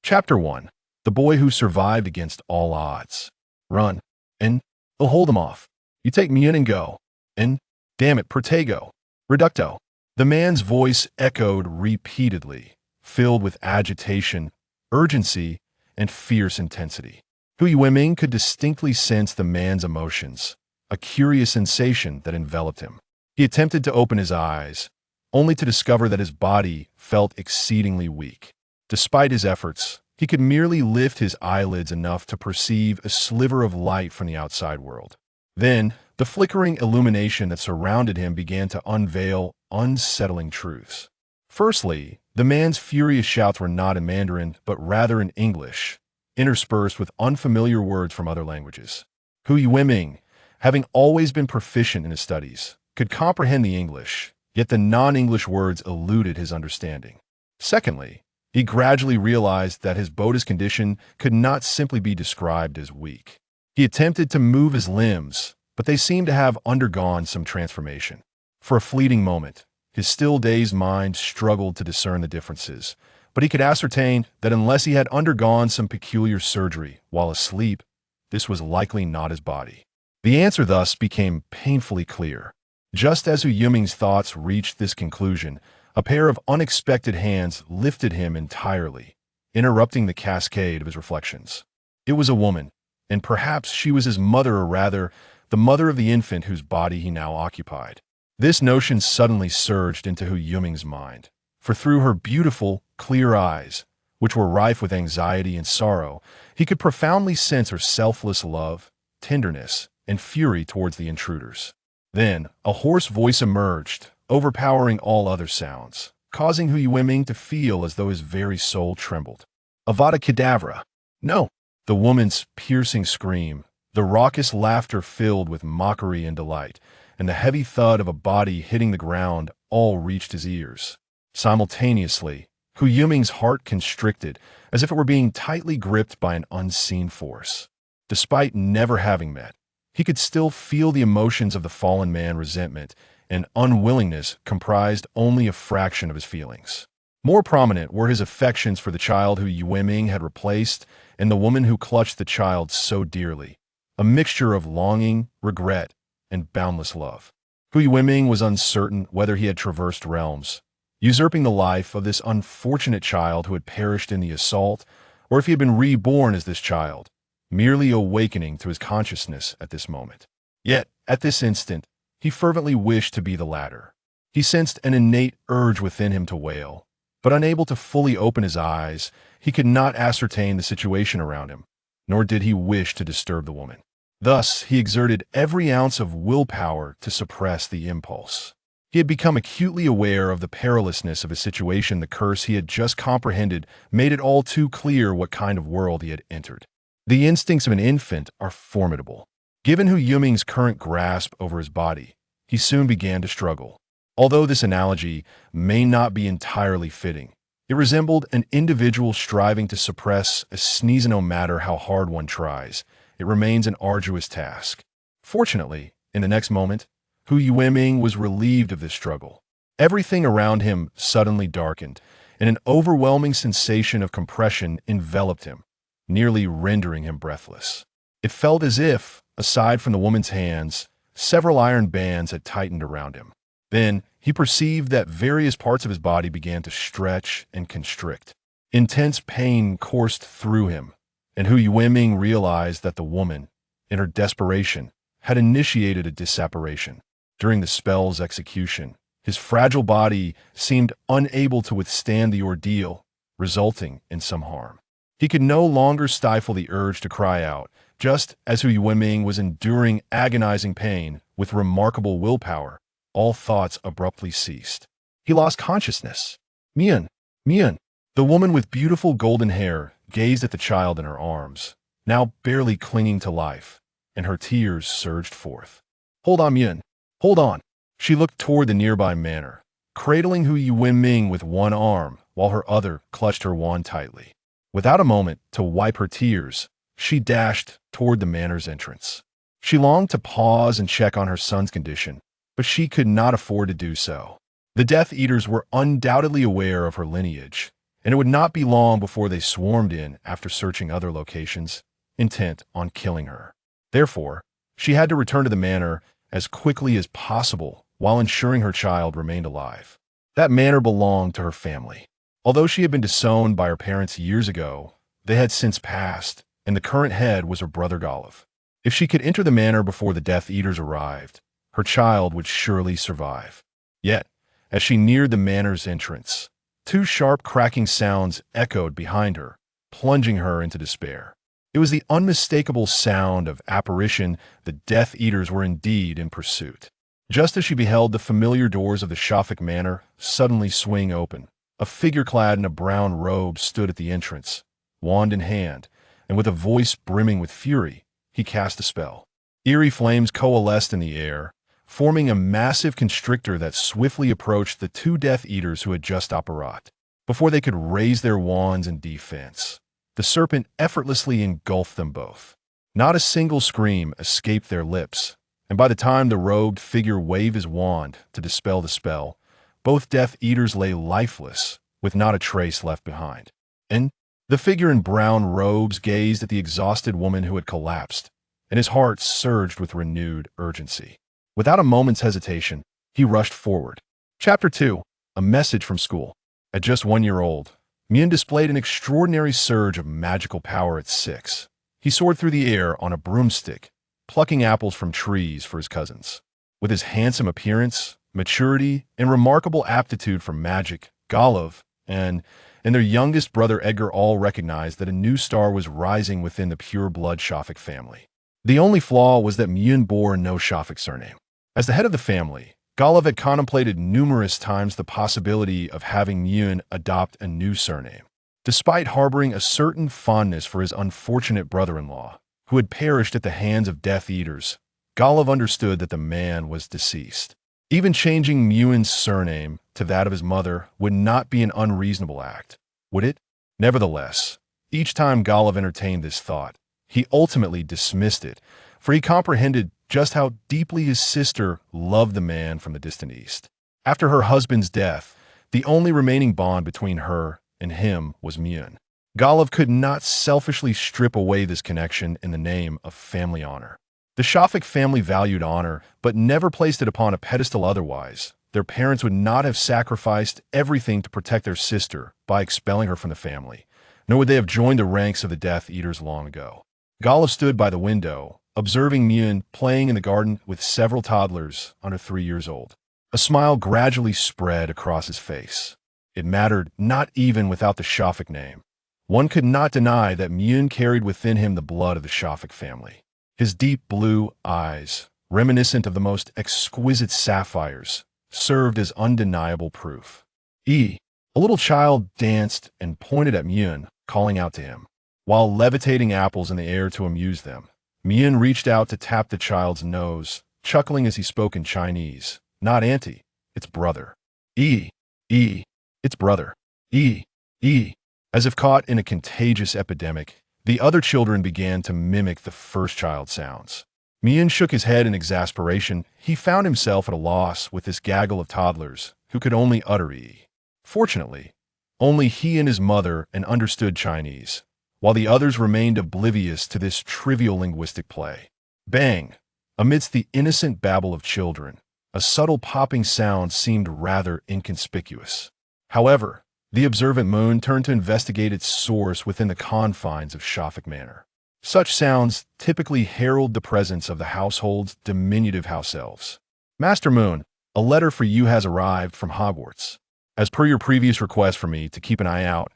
Chapter 1. The Boy Who Survived Against All Odds. Run. And they'll hold them off. You take me in and go. And damn it, Protego. Reducto. The man's voice echoed repeatedly, filled with agitation, urgency, and fierce intensity. Hui Wiming could distinctly sense the man's emotions, a curious sensation that enveloped him. He attempted to open his eyes, only to discover that his body felt exceedingly weak. Despite his efforts, he could merely lift his eyelids enough to perceive a sliver of light from the outside world. Then, the flickering illumination that surrounded him began to unveil unsettling truths. Firstly, the man's furious shouts were not in Mandarin, but rather in English, interspersed with unfamiliar words from other languages. Hui Wiming, having always been proficient in his studies, could comprehend the English, yet the non-English words eluded his understanding. Secondly, he gradually realized that his boda's condition could not simply be described as weak. He attempted to move his limbs, but they seemed to have undergone some transformation. For a fleeting moment, his still dazed mind struggled to discern the differences, but he could ascertain that unless he had undergone some peculiar surgery while asleep, this was likely not his body. The answer thus became painfully clear. Just as Hui Yuming's thoughts reached this conclusion, a pair of unexpected hands lifted him entirely, interrupting the cascade of his reflections. It was a woman, and perhaps she was his mother, or rather, the mother of the infant whose body he now occupied. This notion suddenly surged into Hui Yuming's mind, for through her beautiful, clear eyes, which were rife with anxiety and sorrow, he could profoundly sense her selfless love, tenderness, and fury towards the intruders. Then, a hoarse voice emerged, overpowering all other sounds, causing Hui Wiming to feel as though his very soul trembled. Avada Kedavra! No! The woman's piercing scream, the raucous laughter filled with mockery and delight, and the heavy thud of a body hitting the ground all reached his ears. Simultaneously, Hui Yuming's heart constricted, as if it were being tightly gripped by an unseen force. Despite never having met, he could still feel the emotions of the fallen man. Resentment and unwillingness comprised only a fraction of his feelings. More prominent were his affections for the child who Hui Wiming had replaced and the woman who clutched the child so dearly, a mixture of longing, regret, and boundless love. Hui Wiming was uncertain whether he had traversed realms, usurping the life of this unfortunate child who had perished in the assault, or if he had been reborn as this child, merely awakening to his consciousness at this moment. Yet, at this instant, he fervently wished to be the latter. He sensed an innate urge within him to wail, but unable to fully open his eyes, he could not ascertain the situation around him, nor did he wish to disturb the woman. Thus, he exerted every ounce of willpower to suppress the impulse. He had become acutely aware of the perilousness of his situation. The curse he had just comprehended made it all too clear what kind of world he had entered. The instincts of an infant are formidable. Given Hui Yuming's current grasp over his body, he soon began to struggle. Although this analogy may not be entirely fitting, it resembled an individual striving to suppress a sneeze. No matter how hard one tries, it remains an arduous task. Fortunately, in the next moment, Hui Wiming was relieved of this struggle. Everything around him suddenly darkened, and an overwhelming sensation of compression enveloped him, nearly rendering him breathless. It felt as if, aside from the woman's hands, several iron bands had tightened around him. Then, he perceived that various parts of his body began to stretch and constrict. Intense pain coursed through him, and Hui Wiming realized that the woman, in her desperation, had initiated a disapparation. During the spell's execution, his fragile body seemed unable to withstand the ordeal, resulting in some harm. He could no longer stifle the urge to cry out. Just as Hui Wiming was enduring agonizing pain with remarkable willpower, all thoughts abruptly ceased. He lost consciousness. Mian, Mian. The woman with beautiful golden hair gazed at the child in her arms, now barely clinging to life, and her tears surged forth. Hold on, Mian. Hold on. She looked toward the nearby manor, cradling Hui Wiming with one arm while her other clutched her wand tightly. Without a moment to wipe her tears, she dashed toward the manor's entrance. She longed to pause and check on her son's condition, but she could not afford to do so. The Death Eaters were undoubtedly aware of her lineage, and it would not be long before they swarmed in after searching other locations, intent on killing her. Therefore, she had to return to the manor as quickly as possible while ensuring her child remained alive. That manor belonged to her family. Although she had been disowned by her parents years ago, they had since passed, and the current head was her brother Golov. If she could enter the manor before the Death Eaters arrived, her child would surely survive. Yet, as she neared the manor's entrance, two sharp cracking sounds echoed behind her, plunging her into despair. It was the unmistakable sound of apparition. The Death Eaters were indeed in pursuit. Just as she beheld the familiar doors of the Shafik manor suddenly swing open, a figure clad in a brown robe stood at the entrance, wand in hand, and with a voice brimming with fury, he cast a spell. Eerie flames coalesced in the air, forming a massive constrictor that swiftly approached the two Death Eaters who had just apparat. Before they could raise their wands in defense, the serpent effortlessly engulfed them both. Not a single scream escaped their lips, and by the time the robed figure waved his wand to dispel the spell, both Death Eaters lay lifeless, with not a trace left behind. And the figure in brown robes gazed at the exhausted woman who had collapsed, and his heart surged with renewed urgency. Without a moment's hesitation, he rushed forward. Chapter 2. A Message from School. At just 1 year old, Mien displayed an extraordinary surge of magical power at 6. He soared through the air on a broomstick, plucking apples from trees for his cousins. With his handsome appearance, maturity, and remarkable aptitude for magic, Golov and their youngest brother Edgar all recognized that a new star was rising within the pure-blood Shafik family. The only flaw was that Mien bore no Shafik surname. As the head of the family, Golov had contemplated numerous times the possibility of having Mien adopt a new surname. Despite harboring a certain fondness for his unfortunate brother-in-law, who had perished at the hands of Death Eaters, Golov understood that the man was deceased. Even changing Mien's surname to that of his mother would not be an unreasonable act, would it? Nevertheless, each time Golov entertained this thought, he ultimately dismissed it, for he comprehended just how deeply his sister loved the man from the distant east. After her husband's death, the only remaining bond between her and him was Mien. Golov could not selfishly strip away this connection in the name of family honor. The Shafik family valued honor, but never placed it upon a pedestal otherwise. Their parents would not have sacrificed everything to protect their sister by expelling her from the family, nor would they have joined the ranks of the Death Eaters long ago. Golov stood by the window, observing Mien playing in the garden with several toddlers under 3 years old. A smile gradually spread across his face. It mattered not even without the Shafik name. One could not deny that Mien carried within him the blood of the Shafik family. His deep blue eyes, reminiscent of the most exquisite sapphires, served as undeniable proof. A little child danced and pointed at Mien, calling out to him, while levitating apples in the air to amuse them. Mien reached out to tap the child's nose, chuckling as he spoke in Chinese. Not auntie, it's brother. It's brother. As if caught in a contagious epidemic, the other children began to mimic the first child's sounds. Mien shook his head in exasperation. He found himself at a loss with this gaggle of toddlers who could only utter E. Fortunately, only he and his mother understood Chinese, while the others remained oblivious to this trivial linguistic play. Bang! Amidst the innocent babble of children, a subtle popping sound seemed rather inconspicuous. However, the observant Moon turned to investigate its source within the confines of Shafik Manor. Such sounds typically herald the presence of the household's diminutive house elves. Master Moon, a letter for you has arrived from Hogwarts. As per your previous request for me to keep an eye out,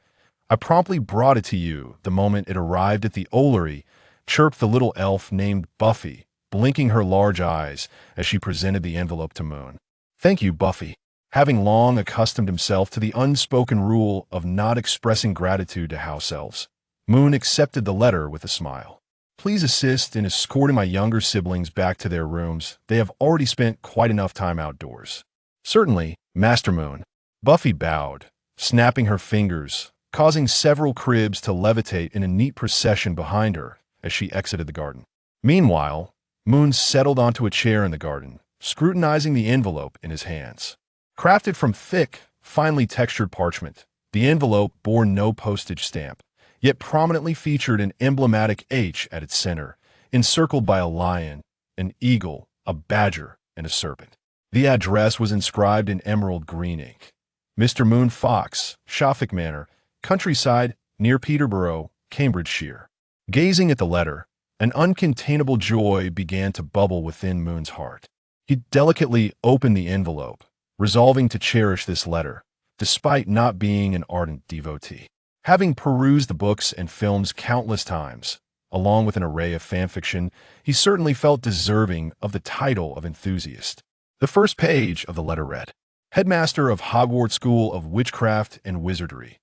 I promptly brought it to you the moment it arrived at the Ollery, chirped the little elf named Buffy, blinking her large eyes as she presented the envelope to Moon. Thank you, Buffy. Having long accustomed himself to the unspoken rule of not expressing gratitude to house elves, Moon accepted the letter with a smile. Please assist in escorting my younger siblings back to their rooms. They have already spent quite enough time outdoors. Certainly, Master Moon. Buffy bowed, snapping her fingers, causing several cribs to levitate in a neat procession behind her as she exited the garden. Meanwhile, Moon settled onto a chair in the garden, scrutinizing the envelope in his hands. Crafted from thick, finely textured parchment, The envelope bore no postage stamp, yet prominently featured an emblematic H at its center, encircled by a lion, an eagle, a badger, and a serpent. The address was inscribed in emerald green ink. Mr. Moon Fox, Shafik Manor, countryside, near Peterborough, Cambridgeshire. Gazing at the letter, an uncontainable joy began to bubble within Moon's heart. He delicately opened the envelope, resolving to cherish this letter, despite not being an ardent devotee. Having perused the books and films countless times, along with an array of fanfiction, he certainly felt deserving of the title of enthusiast. The first page of the letter read, Headmaster of Hogwarts School of Witchcraft and Wizardry,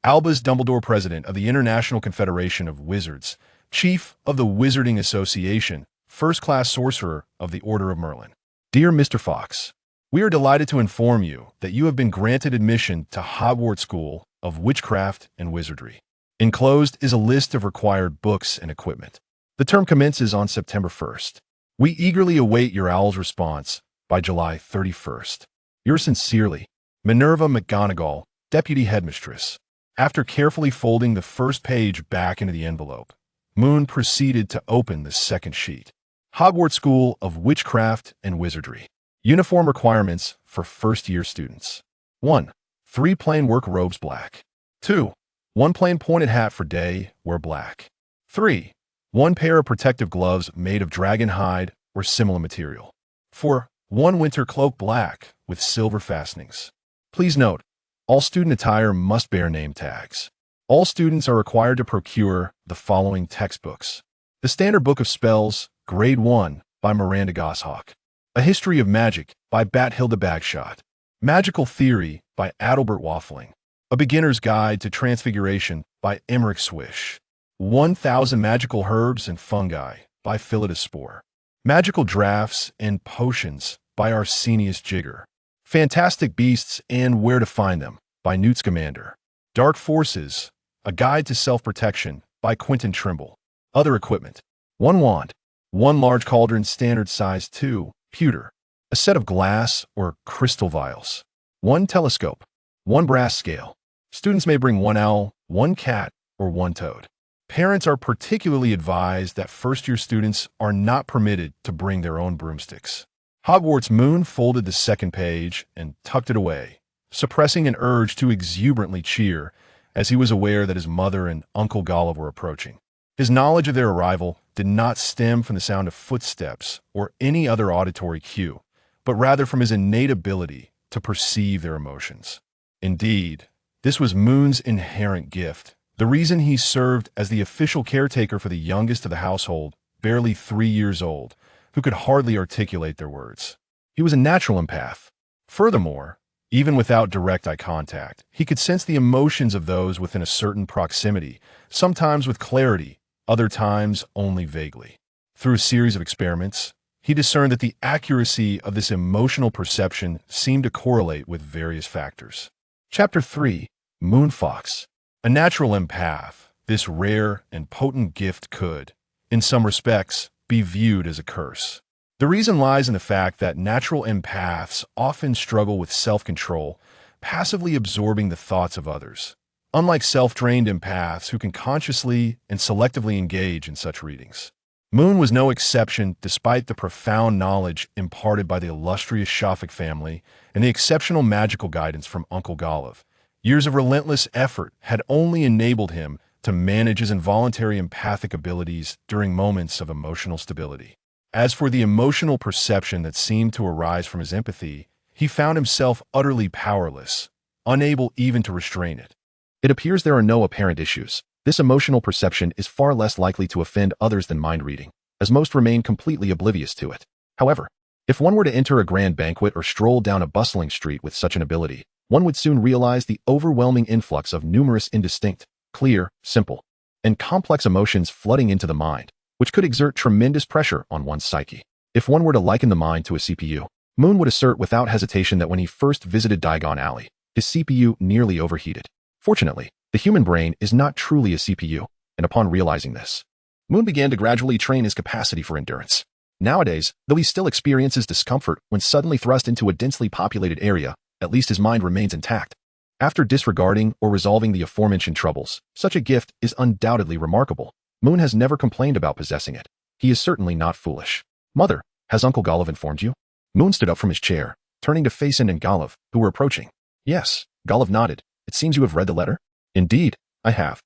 Albus Dumbledore, President of the International Confederation of Wizards, Chief of the Wizarding Association, First-Class Sorcerer of the Order of Merlin. Dear Mr. Fox, we are delighted to inform you that you have been granted admission to Hogwarts School of Witchcraft and Wizardry. Enclosed is a list of required books and equipment. The term commences on September 1st. We eagerly await your owl's response by July 31st. Yours sincerely, Minerva McGonagall, Deputy Headmistress. After carefully folding the first page back into the envelope, Moon proceeded to open the second sheet. Hogwarts School of Witchcraft and Wizardry. Uniform requirements for first-year students. 1. 3 plain work robes black. 2. 1 plain pointed hat for day, wear black. 3. 1 pair of protective gloves made of dragon hide or similar material. 4. 1 winter cloak black with silver fastenings. Please note, all student attire must bear name tags. All students are required to procure the following textbooks. The Standard Book of Spells, Grade 1, by Miranda Goshawk. A History of Magic, by Bathilda Bagshot. Magical Theory, by Adalbert Waffling. A Beginner's Guide to Transfiguration, by Emmerich Swish. 1000 Magical Herbs and Fungi, by Philetus Spore. Magical Drafts and Potions, by Arsenius Jigger. Fantastic Beasts and Where to Find Them, by Newt Scamander. Dark Forces, A Guide to Self-Protection, by Quentin Trimble. Other equipment. 1 wand. 1 large cauldron standard size 2, pewter. A set of glass or crystal vials. 1 telescope. 1 brass scale. Students may bring 1 owl, 1 cat, or 1 toad. Parents are particularly advised that first-year students are not permitted to bring their own broomsticks. Hogwarts Moon folded the second page and tucked it away, suppressing an urge to exuberantly cheer as he was aware that his mother and Uncle Gollum were approaching. His knowledge of their arrival did not stem from the sound of footsteps or any other auditory cue, but rather from his innate ability to perceive their emotions. Indeed, this was Moon's inherent gift, the reason he served as the official caretaker for the youngest of the household, barely 3 years old, who could hardly articulate their words. He was a natural empath. Furthermore, even without direct eye contact, he could sense the emotions of those within a certain proximity, sometimes with clarity, other times only vaguely. Through a series of experiments, he discerned that the accuracy of this emotional perception seemed to correlate with various factors. Chapter 3. Moon Fox. A natural empath, this rare and potent gift could, in some respects, be viewed as a curse. The reason lies in the fact that natural empaths often struggle with self-control, passively absorbing the thoughts of others, unlike self-drained empaths who can consciously and selectively engage in such readings. Moon was no exception despite the profound knowledge imparted by the illustrious Shafik family and the exceptional magical guidance from Uncle Golov. Years of relentless effort had only enabled him to manage his involuntary empathic abilities during moments of emotional stability. As for the emotional perception that seemed to arise from his empathy, he found himself utterly powerless, unable even to restrain it. It appears there are no apparent issues. This emotional perception is far less likely to offend others than mind reading, as most remain completely oblivious to it. However, if one were to enter a grand banquet or stroll down a bustling street with such an ability, one would soon realize the overwhelming influx of numerous indistinct, clear, simple, and complex emotions flooding into the mind, which could exert tremendous pressure on one's psyche. If one were to liken the mind to a CPU, Moon would assert without hesitation that when he first visited Diagon Alley, his CPU nearly overheated. Fortunately, the human brain is not truly a CPU, and upon realizing this, Moon began to gradually train his capacity for endurance. Nowadays, though he still experiences discomfort when suddenly thrust into a densely populated area, at least his mind remains intact. After disregarding or resolving the aforementioned troubles, such a gift is undoubtedly remarkable. Moon has never complained about possessing it. He is certainly not foolish. Mother, has Uncle Golov informed you? Moon stood up from his chair, turning to Faison and Golov, who were approaching. Yes, Golov nodded. It seems you have read the letter? Indeed, I have.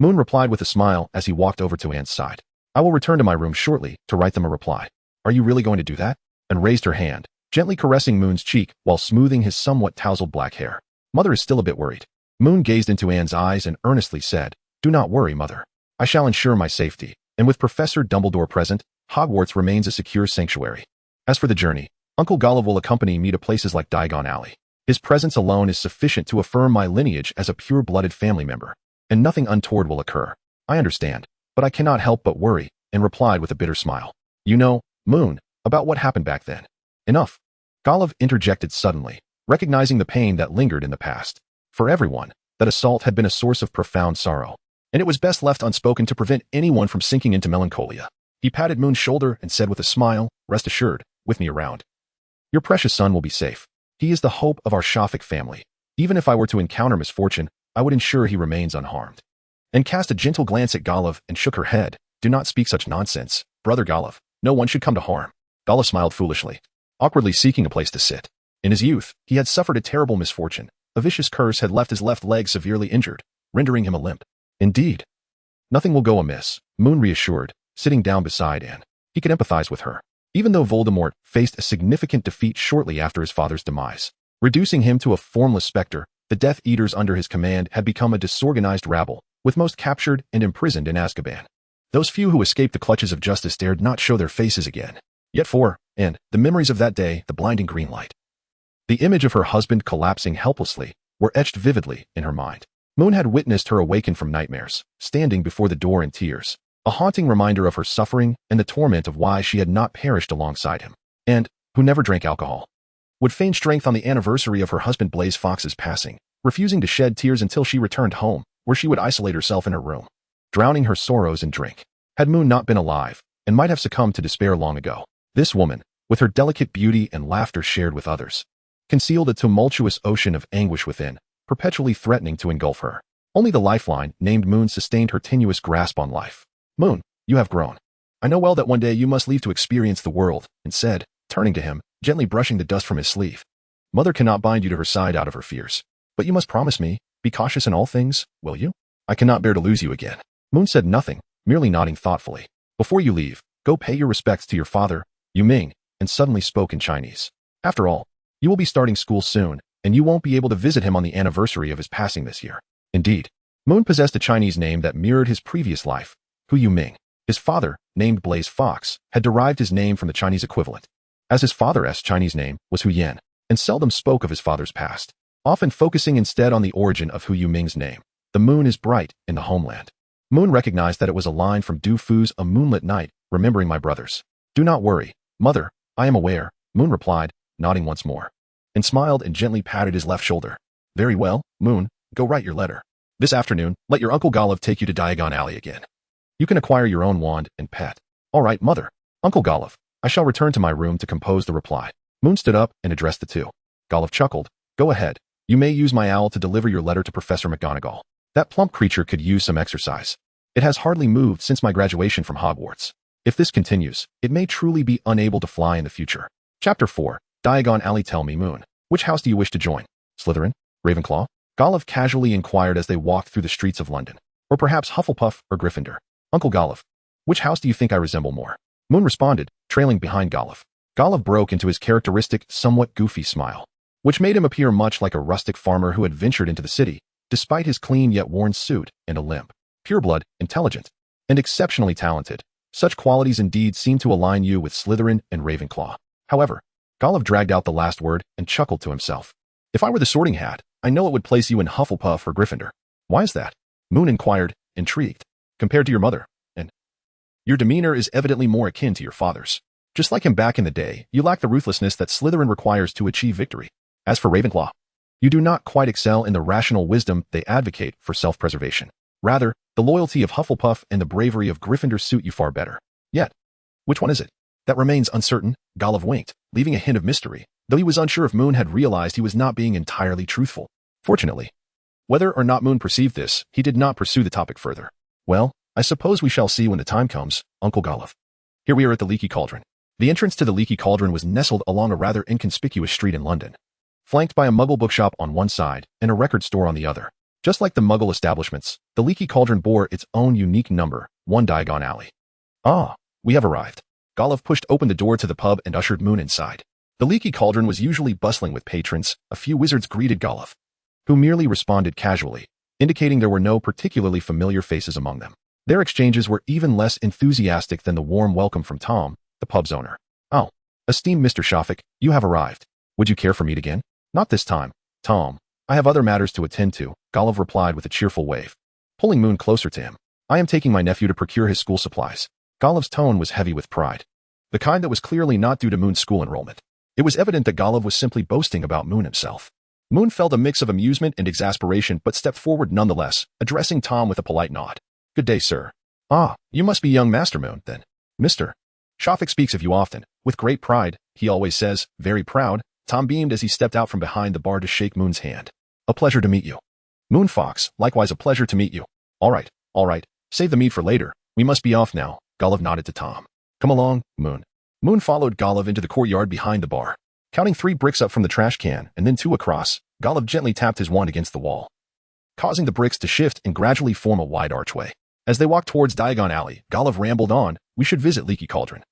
Moon replied with a smile as he walked over to Anne's side. I will return to my room shortly to write them a reply. Are you really going to do that? Anne raised her hand, gently caressing Moon's cheek while smoothing his somewhat tousled black hair. Mother is still a bit worried. Moon gazed into Anne's eyes and earnestly said, Do not worry, Mother. I shall ensure my safety, and with Professor Dumbledore present, Hogwarts remains a secure sanctuary. As for the journey, Uncle Golov will accompany me to places like Diagon Alley. His presence alone is sufficient to affirm my lineage as a pure-blooded family member, and nothing untoward will occur. I understand, but I cannot help but worry, and replied with a bitter smile. You know, Moon, about what happened back then. Enough. Golov interjected suddenly, recognizing the pain that lingered in the past. For everyone, that assault had been a source of profound sorrow, and it was best left unspoken to prevent anyone from sinking into melancholia. He patted Moon's shoulder and said with a smile, Rest assured, with me around, your precious son will be safe. He is the hope of our Shafik family. Even if I were to encounter misfortune, I would ensure he remains unharmed. And cast a gentle glance at Golov and shook her head. Do not speak such nonsense, Brother Golov. No one should come to harm. Golov smiled foolishly, awkwardly seeking a place to sit. In his youth, he had suffered a terrible misfortune. A vicious curse had left his left leg severely injured, rendering him a limp. Indeed. Nothing will go amiss, Moon reassured, sitting down beside Anne. He could empathize with her. Even though Voldemort faced a significant defeat shortly after his father's demise, reducing him to a formless specter, the Death Eaters under his command had become a disorganized rabble, with most captured and imprisoned in Azkaban. Those few who escaped the clutches of justice dared not show their faces again. Yet for Anne, the memories of that day, the blinding green light, the image of her husband collapsing helplessly, were etched vividly in her mind. Moon had witnessed her awaken from nightmares, standing before the door in tears, a haunting reminder of her suffering and the torment of why she had not perished alongside him, and, who never drank alcohol, would feign strength on the anniversary of her husband Blaise Fox's passing, refusing to shed tears until she returned home, where she would isolate herself in her room, drowning her sorrows in drink. Had Moon not been alive, and might have succumbed to despair long ago, this woman, with her delicate beauty and laughter shared with others, concealed a tumultuous ocean of anguish within, perpetually threatening to engulf her. Only the lifeline named Moon sustained her tenuous grasp on life. Moon, you have grown. I know well that one day you must leave to experience the world, and said, turning to him, gently brushing the dust from his sleeve. Mother cannot bind you to her side out of her fears. But you must promise me, be cautious in all things, will you? I cannot bear to lose you again. Moon said nothing, merely nodding thoughtfully. Before you leave, go pay your respects to your father, Yu Ming, and suddenly spoke in Chinese. After all, you will be starting school soon, and you won't be able to visit him on the anniversary of his passing this year. Indeed, Moon possessed a Chinese name that mirrored his previous life, Hu Yu Ming. His father, named Blaise Fox, had derived his name from the Chinese equivalent, as his father's Chinese name was Hu Yan, and seldom spoke of his father's past, often focusing instead on the origin of Hu Yu Ming's name. The moon is bright in the homeland. Moon recognized that it was a line from Du Fu's A Moonlit Night, remembering my brothers. Do not worry, Mother, I am aware, Moon replied, nodding once more, and smiled and gently patted his left shoulder. Very well, Moon, go write your letter. This afternoon, let your Uncle Golov take you to Diagon Alley again. You can acquire your own wand and pet. All right, Mother. Uncle Golov, I shall return to my room to compose the reply. Moon stood up and addressed the two. Golov chuckled. Go ahead. You may use my owl to deliver your letter to Professor McGonagall. That plump creature could use some exercise. It has hardly moved since my graduation from Hogwarts. If this continues, it may truly be unable to fly in the future. Chapter 4. Diagon Alley. Tell me, Moon, which house do you wish to join? Slytherin? Ravenclaw? Golov casually inquired as they walked through the streets of London. Or perhaps Hufflepuff or Gryffindor. Uncle Golov, which house do you think I resemble more? Moon responded, trailing behind Golov. Golov broke into his characteristic, somewhat goofy smile, which made him appear much like a rustic farmer who had ventured into the city, despite his clean yet worn suit and a limp. Pureblood, intelligent, and exceptionally talented. Such qualities indeed seem to align you with Slytherin and Ravenclaw. However, Golov dragged out the last word and chuckled to himself. If I were the Sorting Hat, I know it would place you in Hufflepuff or Gryffindor. Why is that? Moon inquired, intrigued. Compared to your mother, and your demeanor is evidently more akin to your father's. Just like him back in the day, you lack the ruthlessness that Slytherin requires to achieve victory. As for Ravenclaw, you do not quite excel in the rational wisdom they advocate for self-preservation. Rather, the loyalty of Hufflepuff and the bravery of Gryffindor suit you far better. Yet, which one is it? That remains uncertain. Golov winked, leaving a hint of mystery, though he was unsure if Moon had realized he was not being entirely truthful. Fortunately, whether or not Moon perceived this, he did not pursue the topic further. Well, I suppose we shall see when the time comes, Uncle Golov. Here we are at the Leaky Cauldron. The entrance to the Leaky Cauldron was nestled along a rather inconspicuous street in London, flanked by a Muggle bookshop on one side and a record store on the other. Just like the Muggle establishments, the Leaky Cauldron bore its own unique number, 1 Diagon Alley. Ah, we have arrived. Golov pushed open the door to the pub and ushered Moon inside. The Leaky Cauldron was usually bustling with patrons. A few wizards greeted Golov, who merely responded casually, indicating there were no particularly familiar faces among them. Their exchanges were even less enthusiastic than the warm welcome from Tom, the pub's owner. Oh, esteemed Mr. Shafik, you have arrived. Would you care for meat again? Not this time, Tom. I have other matters to attend to, Golov replied with a cheerful wave, pulling Moon closer to him. I am taking my nephew to procure his school supplies. Golov's tone was heavy with pride, the kind that was clearly not due to Moon's school enrollment. It was evident that Golov was simply boasting about Moon himself. Moon felt a mix of amusement and exasperation but stepped forward nonetheless, addressing Tom with a polite nod. Good day, sir. Ah, you must be young Master Moon, then. Mr. Shafik speaks of you often, with great pride, he always says, very proud. Tom beamed as he stepped out from behind the bar to shake Moon's hand. A pleasure to meet you. Moon Fox, likewise a pleasure to meet you. All right, save the meat for later. We must be off now, Golov nodded to Tom. Come along, Moon. Moon followed Golov into the courtyard behind the bar. Counting 3 bricks up from the trash can and then 2 across, Golov gently tapped his wand against the wall, causing the bricks to shift and gradually form a wide archway. As they walked towards Diagon Alley, Golov rambled on, we should visit Leaky Cauldron.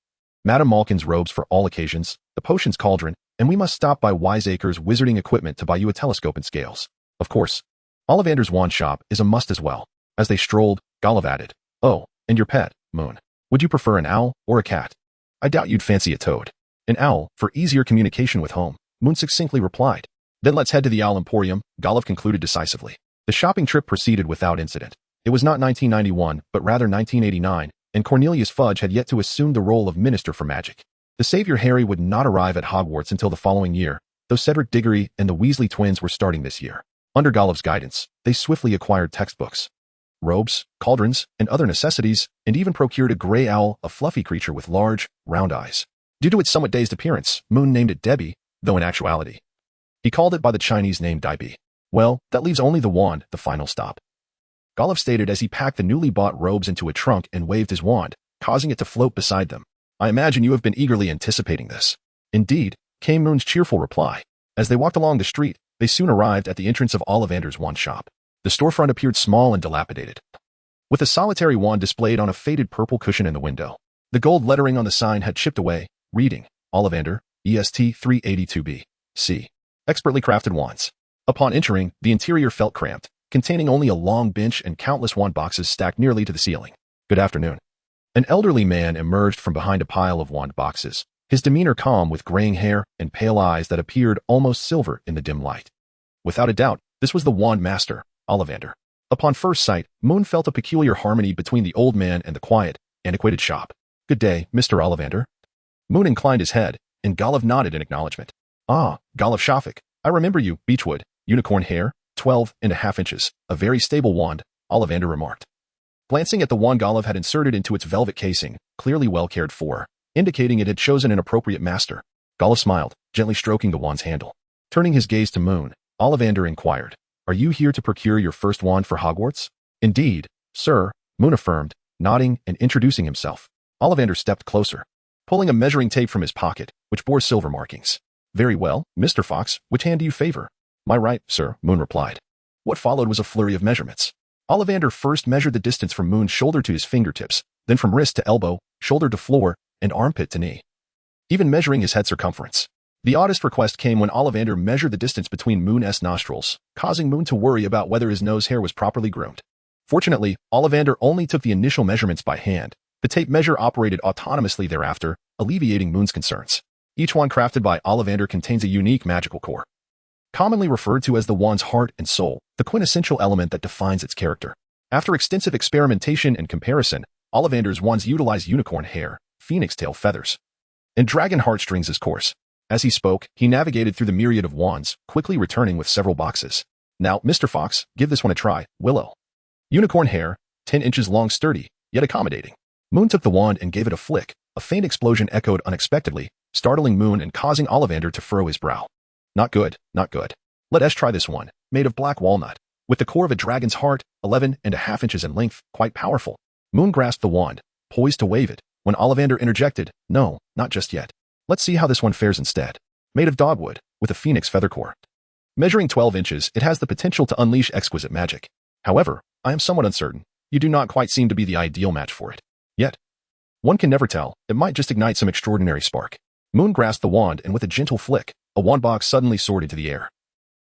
Madame Malkin's robes for all occasions, the potions cauldron, and we must stop by Wiseacre's wizarding equipment to buy you a telescope and scales. Of course, Ollivander's wand shop is a must as well. As they strolled, Golov added, oh, and your pet, Moon. Would you prefer an owl or a cat? I doubt you'd fancy a toad. An owl, for easier communication with home, Moon succinctly replied. Then let's head to the Owl Emporium, Golov concluded decisively. The shopping trip proceeded without incident. It was not 1991, but rather 1989, and Cornelius Fudge had yet to assume the role of Minister for Magic. The Savior Harry would not arrive at Hogwarts until the following year, though Cedric Diggory and the Weasley twins were starting this year. Under Golov's guidance, they swiftly acquired textbooks, robes, cauldrons, and other necessities, and even procured a gray owl, a fluffy creature with large, round eyes. Due to its somewhat dazed appearance, Moon named it Debbie, though in actuality, he called it by the Chinese name Daibi. Well, that leaves only the wand, the final stop. Golov stated as he packed the newly bought robes into a trunk and waved his wand, causing it to float beside them. I imagine you have been eagerly anticipating this. Indeed, came Moon's cheerful reply. As they walked along the street, they soon arrived at the entrance of Ollivander's wand shop. The storefront appeared small and dilapidated, with a solitary wand displayed on a faded purple cushion in the window. The gold lettering on the sign had chipped away, reading, Ollivander, EST 382B, C. Expertly crafted wands. Upon entering, the interior felt cramped, containing only a long bench and countless wand boxes stacked nearly to the ceiling. Good afternoon. An elderly man emerged from behind a pile of wand boxes, his demeanor calm with graying hair and pale eyes that appeared almost silver in the dim light. Without a doubt, this was the wand master, Ollivander. Upon first sight, Moon felt a peculiar harmony between the old man and the quiet, antiquated shop. Good day, Mr. Ollivander. Moon inclined his head, and Golov nodded in acknowledgement. Ah, Golov Shafik, I remember you, Beechwood, unicorn hair, 12.5 inches, a very stable wand, Ollivander remarked, glancing at the wand Golov had inserted into its velvet casing, clearly well cared for, indicating it had chosen an appropriate master. Golov smiled, gently stroking the wand's handle. Turning his gaze to Moon, Ollivander inquired, are you here to procure your first wand for Hogwarts? Indeed, sir, Moon affirmed, nodding and introducing himself. Ollivander stepped closer, pulling a measuring tape from his pocket, which bore silver markings. Very well, Mr. Fox, which hand do you favor? My right, sir, Moon replied. What followed was a flurry of measurements. Ollivander first measured the distance from Moon's shoulder to his fingertips, then from wrist to elbow, shoulder to floor, and armpit to knee, even measuring his head circumference. The oddest request came when Ollivander measured the distance between Moon's nostrils, causing Moon to worry about whether his nose hair was properly groomed. Fortunately, Ollivander only took the initial measurements by hand. The tape measure operated autonomously thereafter, alleviating Moon's concerns. Each wand crafted by Ollivander contains a unique magical core, commonly referred to as the wand's heart and soul, the quintessential element that defines its character. After extensive experimentation and comparison, Ollivander's wands utilize unicorn hair, phoenix tail feathers, and dragon heartstrings as cores. As he spoke, he navigated through the myriad of wands, quickly returning with several boxes. Now, Mr. Fox, give this one a try, Willow. Unicorn hair, 10 inches long, sturdy, yet accommodating. Moon took the wand and gave it a flick. A faint explosion echoed unexpectedly, startling Moon and causing Ollivander to furrow his brow. Not good, not good. Let us try this one, made of black walnut, with the core of a dragon's heart, 11.5 inches in length, quite powerful. Moon grasped the wand, poised to wave it, when Ollivander interjected, "No, not just yet. Let's see how this one fares instead. Made of dogwood, with a phoenix feather core. Measuring 12 inches, it has the potential to unleash exquisite magic. However, I am somewhat uncertain. You do not quite seem to be the ideal match for it. Yet, one can never tell. It might just ignite some extraordinary spark." Moon grasped the wand, and with a gentle flick, a wand box suddenly soared into the air,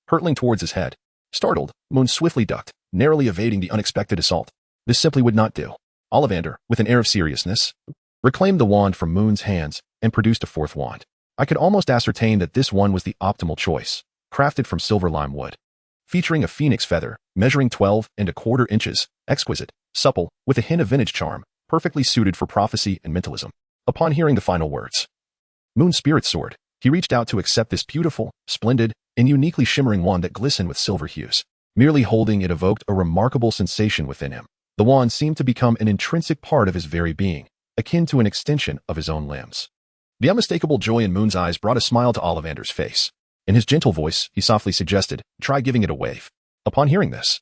hurtling towards his head. Startled, Moon swiftly ducked, narrowly evading the unexpected assault. This simply would not do. Ollivander, with an air of seriousness, reclaimed the wand from Moon's hands and produced a fourth wand. I could almost ascertain that this one was the optimal choice, crafted from silver lime wood, featuring a phoenix feather, measuring 12.25 inches, exquisite, supple, with a hint of vintage charm, perfectly suited for prophecy and mentalism. Upon hearing the final words, Moon's spirit soared. He reached out to accept this beautiful, splendid, and uniquely shimmering wand that glistened with silver hues. Merely holding it evoked a remarkable sensation within him. The wand seemed to become an intrinsic part of his very being, akin to an extension of his own limbs. The unmistakable joy in Moon's eyes brought a smile to Ollivander's face. In his gentle voice, he softly suggested, "Try giving it a wave." Upon hearing this,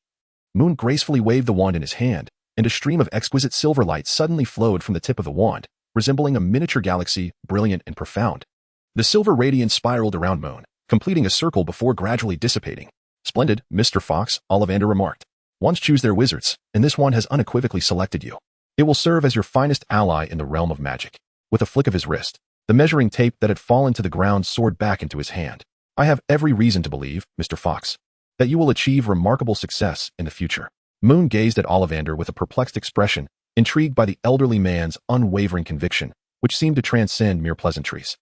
Moon gracefully waved the wand in his hand, and a stream of exquisite silver light suddenly flowed from the tip of the wand, resembling a miniature galaxy, brilliant and profound. The silver radiance spiraled around Moon, completing a circle before gradually dissipating. "Splendid, Mr. Fox," Ollivander remarked. "Wands choose their wizards, and this one has unequivocally selected you. It will serve as your finest ally in the realm of magic." With a flick of his wrist, the measuring tape that had fallen to the ground soared back into his hand. "I have every reason to believe, Mr. Fox, that you will achieve remarkable success in the future." Moon gazed at Ollivander with a perplexed expression, intrigued by the elderly man's unwavering conviction, which seemed to transcend mere pleasantries.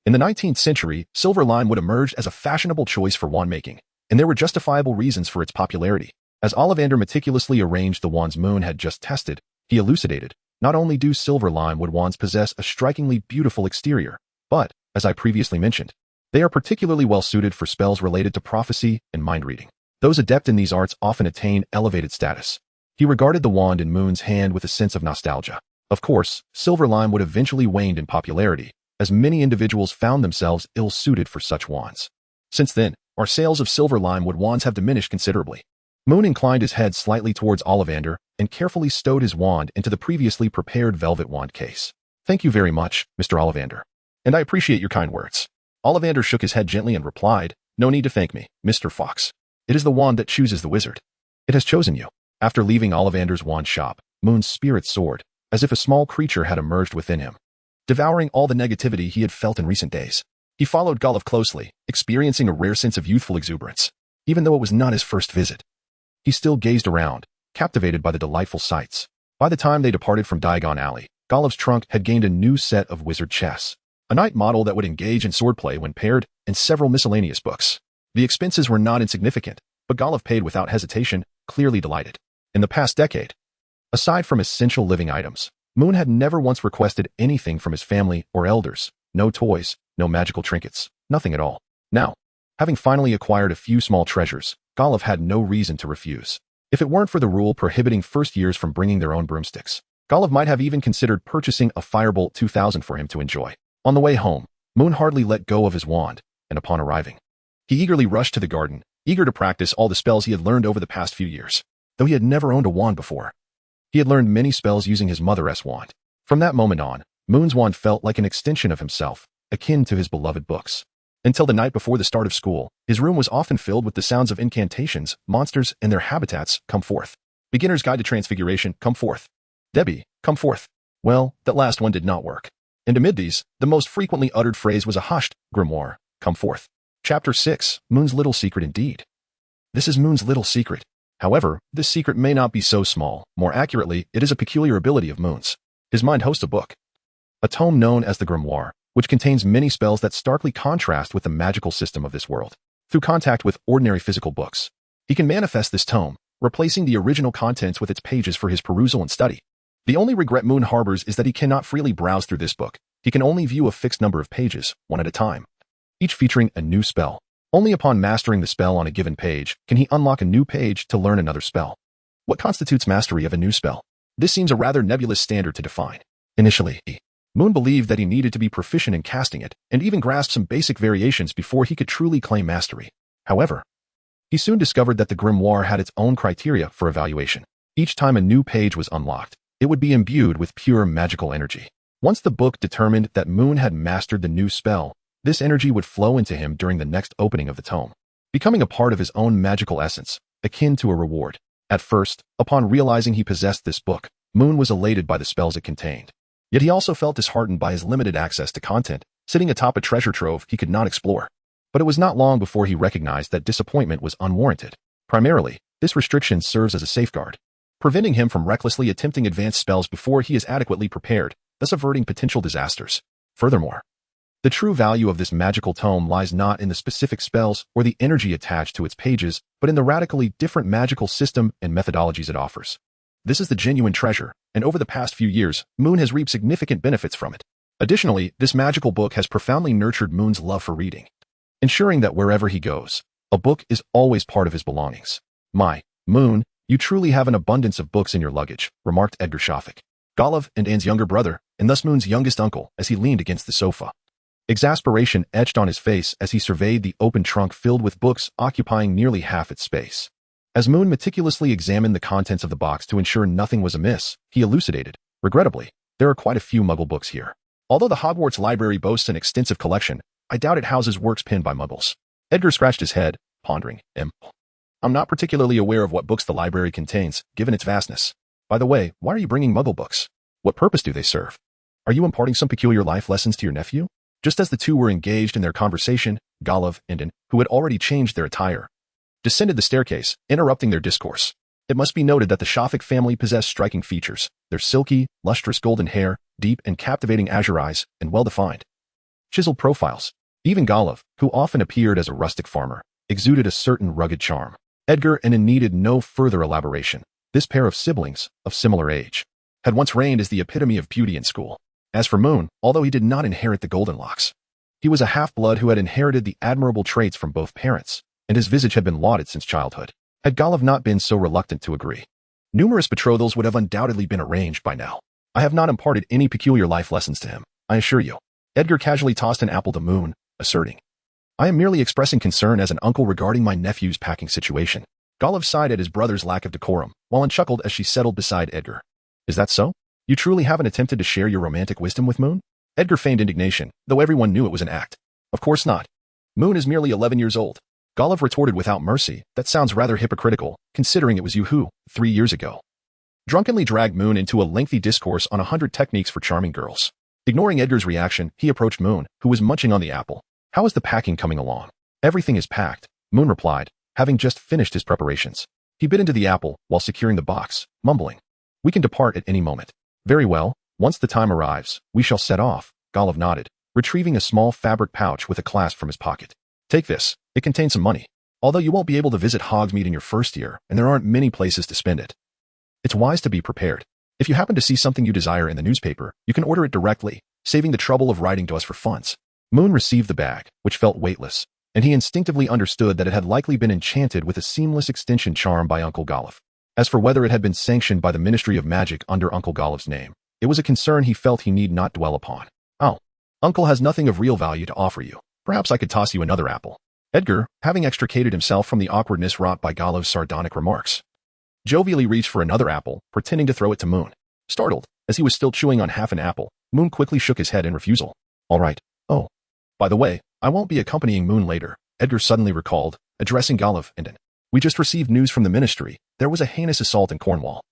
In the 19th century, silver lime would emerge as a fashionable choice for wand making, and there were justifiable reasons for its popularity. As Ollivander meticulously arranged the wands Moon had just tested, he elucidated, not only do silver lime wood wands possess a strikingly beautiful exterior, but, as I previously mentioned, they are particularly well suited for spells related to prophecy and mind reading. Those adept in these arts often attain elevated status. He regarded the wand in Moon's hand with a sense of nostalgia. Of course, silver lime would eventually wane in popularity, as many individuals found themselves ill-suited for such wands. Since then, our sales of silver lime wood wands have diminished considerably. Moon inclined his head slightly towards Ollivander and carefully stowed his wand into the previously prepared velvet wand case. "Thank you very much, Mr. Ollivander, and I appreciate your kind words." Ollivander shook his head gently and replied, "No need to thank me, Mr. Fox. It is the wand that chooses the wizard. It has chosen you." After leaving Ollivander's wand shop, Moon's spirit soared, as if a small creature had emerged within him, devouring all the negativity he had felt in recent days. He followed Golliff closely, experiencing a rare sense of youthful exuberance. Even though it was not his first visit, he still gazed around, captivated by the delightful sights. By the time they departed from Diagon Alley, Golliff's trunk had gained a new set of wizard chess, a knight model that would engage in swordplay when paired, and several miscellaneous books. The expenses were not insignificant, but Golliff paid without hesitation, clearly delighted. In the past decade, aside from essential living items, Moon had never once requested anything from his family or elders. No toys, no magical trinkets, nothing at all. Now, having finally acquired a few small treasures, Golliff had no reason to refuse. If it weren't for the rule prohibiting first years from bringing their own broomsticks, Golliff might have even considered purchasing a Firebolt 2000 for him to enjoy. On the way home, Moon hardly let go of his wand, and upon arriving, he eagerly rushed to the garden, eager to practice all the spells he had learned over the past few years. Though he had never owned a wand before, he had learned many spells using his mother's wand. From that moment on, Moon's wand felt like an extension of himself, akin to his beloved books. Until the night before the start of school, his room was often filled with the sounds of incantations, monsters, and their habitats. "Come forth. Beginner's Guide to Transfiguration, come forth. Debbie, come forth." Well, that last one did not work. And amid these, the most frequently uttered phrase was a hushed grimoire, "Come forth." Chapter 6, Moon's Little Secret Indeed. This is Moon's little secret. However, this secret may not be so small. More accurately, it is a peculiar ability of Moon's. His mind hosts a book, a tome known as the grimoire, which contains many spells that starkly contrast with the magical system of this world. Through contact with ordinary physical books, he can manifest this tome, replacing the original contents with its pages for his perusal and study. The only regret Moon harbors is that he cannot freely browse through this book. He can only view a fixed number of pages, one at a time, each featuring a new spell. Only upon mastering the spell on a given page can he unlock a new page to learn another spell. What constitutes mastery of a new spell? This seems a rather nebulous standard to define. Initially, Moon believed that he needed to be proficient in casting it, and even grasp some basic variations before he could truly claim mastery. However, He soon discovered that the grimoire had its own criteria for evaluation. Each time a new page was unlocked, it would be imbued with pure magical energy. Once the book determined that Moon had mastered the new spell, this energy would flow into him during the next opening of the tome, becoming a part of his own magical essence, akin to a reward. At first, upon realizing he possessed this book, Moon was elated by the spells it contained. Yet he also felt disheartened by his limited access to content, sitting atop a treasure trove he could not explore. But it was not long before he recognized that disappointment was unwarranted. Primarily, this restriction serves as a safeguard, preventing him from recklessly attempting advanced spells before he is adequately prepared, thus averting potential disasters. Furthermore, the true value of this magical tome lies not in the specific spells or the energy attached to its pages, but in the radically different magical system and methodologies it offers. This is the genuine treasure, and over the past few years, Moon has reaped significant benefits from it. Additionally, this magical book has profoundly nurtured Moon's love for reading, ensuring that wherever he goes, a book is always part of his belongings. My, Moon, you truly have an abundance of books in your luggage, remarked Edgar Shafik, Golov and Anne's younger brother, and thus Moon's youngest uncle, as he leaned against the sofa. Exasperation etched on his face as he surveyed the open trunk filled with books occupying nearly half its space. As Moon meticulously examined the contents of the box to ensure nothing was amiss, he elucidated, regrettably, there are quite a few Muggle books here. Although the Hogwarts library boasts an extensive collection, I doubt it houses works penned by Muggles. Edgar scratched his head, pondering. I'm not particularly aware of what books the library contains, given its vastness. By the way, why are you bringing Muggle books? What purpose do they serve? Are you imparting some peculiar life lessons to your nephew? Just as the two were engaged in their conversation, Golov and Anne, who had already changed their attire, descended the staircase, interrupting their discourse. It must be noted that the Shafik family possessed striking features, their silky, lustrous golden hair, deep and captivating azure eyes, and well-defined, chiseled profiles. Even Golov, who often appeared as a rustic farmer, exuded a certain rugged charm. Edgar and Anne needed no further elaboration. This pair of siblings, of similar age, had once reigned as the epitome of beauty in school. As for Moon, although he did not inherit the golden locks, he was a half-blood who had inherited the admirable traits from both parents, and his visage had been lauded since childhood. Had Golov not been so reluctant to agree, numerous betrothals would have undoubtedly been arranged by now. I have not imparted any peculiar life lessons to him, I assure you. Edgar casually tossed an apple to Moon, asserting, I am merely expressing concern as an uncle regarding my nephew's packing situation. Golov sighed at his brother's lack of decorum, while Anne chuckled as she settled beside Edgar. Is that so? You truly haven't attempted to share your romantic wisdom with Moon? Edgar feigned indignation, though everyone knew it was an act. Of course not. Moon is merely 11 years old. Golov retorted without mercy. That sounds rather hypocritical, considering it was you who, 3 years ago, drunkenly dragged Moon into a lengthy discourse on 100 techniques for charming girls. Ignoring Edgar's reaction, he approached Moon, who was munching on the apple. How is the packing coming along? Everything is packed, Moon replied, having just finished his preparations. He bit into the apple while securing the box, mumbling, We can depart at any moment. Very well, once the time arrives, we shall set off, Golov nodded, retrieving a small fabric pouch with a clasp from his pocket. Take this, it contains some money. Although you won't be able to visit Hogsmeade in your first year, and there aren't many places to spend it, it's wise to be prepared. If you happen to see something you desire in the newspaper, you can order it directly, saving the trouble of writing to us for funds. Moon received the bag, which felt weightless, and he instinctively understood that it had likely been enchanted with a seamless extension charm by Uncle Golov. As for whether it had been sanctioned by the Ministry of Magic under Uncle Golov's name, it was a concern he felt he need not dwell upon. Oh, Uncle has nothing of real value to offer you. Perhaps I could toss you another apple. Edgar, having extricated himself from the awkwardness wrought by Golov's sardonic remarks, jovially reached for another apple, pretending to throw it to Moon. Startled, as he was still chewing on half an apple, Moon quickly shook his head in refusal. All right. Oh, by the way, I won't be accompanying Moon later, Edgar suddenly recalled, addressing Golov and Anne. We just received news from the ministry. There was a heinous assault in Cornwall,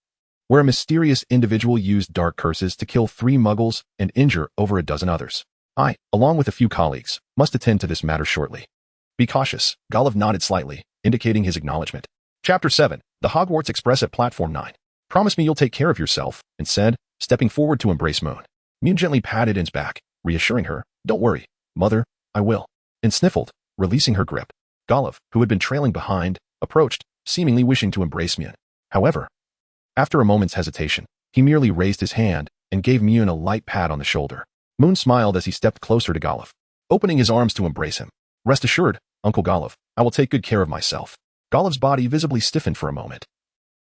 where a mysterious individual used dark curses to kill 3 Muggles and injure over a dozen others. I, along with a few colleagues, must attend to this matter shortly. Be cautious, Golov nodded slightly, indicating his acknowledgement. Chapter 7, The Hogwarts Express at Platform 9. Promise me you'll take care of yourself, and said, stepping forward to embrace Moon. Moon gently patted Anne's back, reassuring her, Don't worry, Mother, I will. And sniffled, releasing her grip. Golov, who had been trailing behind, approached, seemingly wishing to embrace Moon. However, after a moment's hesitation, he merely raised his hand and gave Moon a light pat on the shoulder. Moon smiled as he stepped closer to Golov, opening his arms to embrace him. Rest assured, Uncle Golov, I will take good care of myself. Golov's body visibly stiffened for a moment,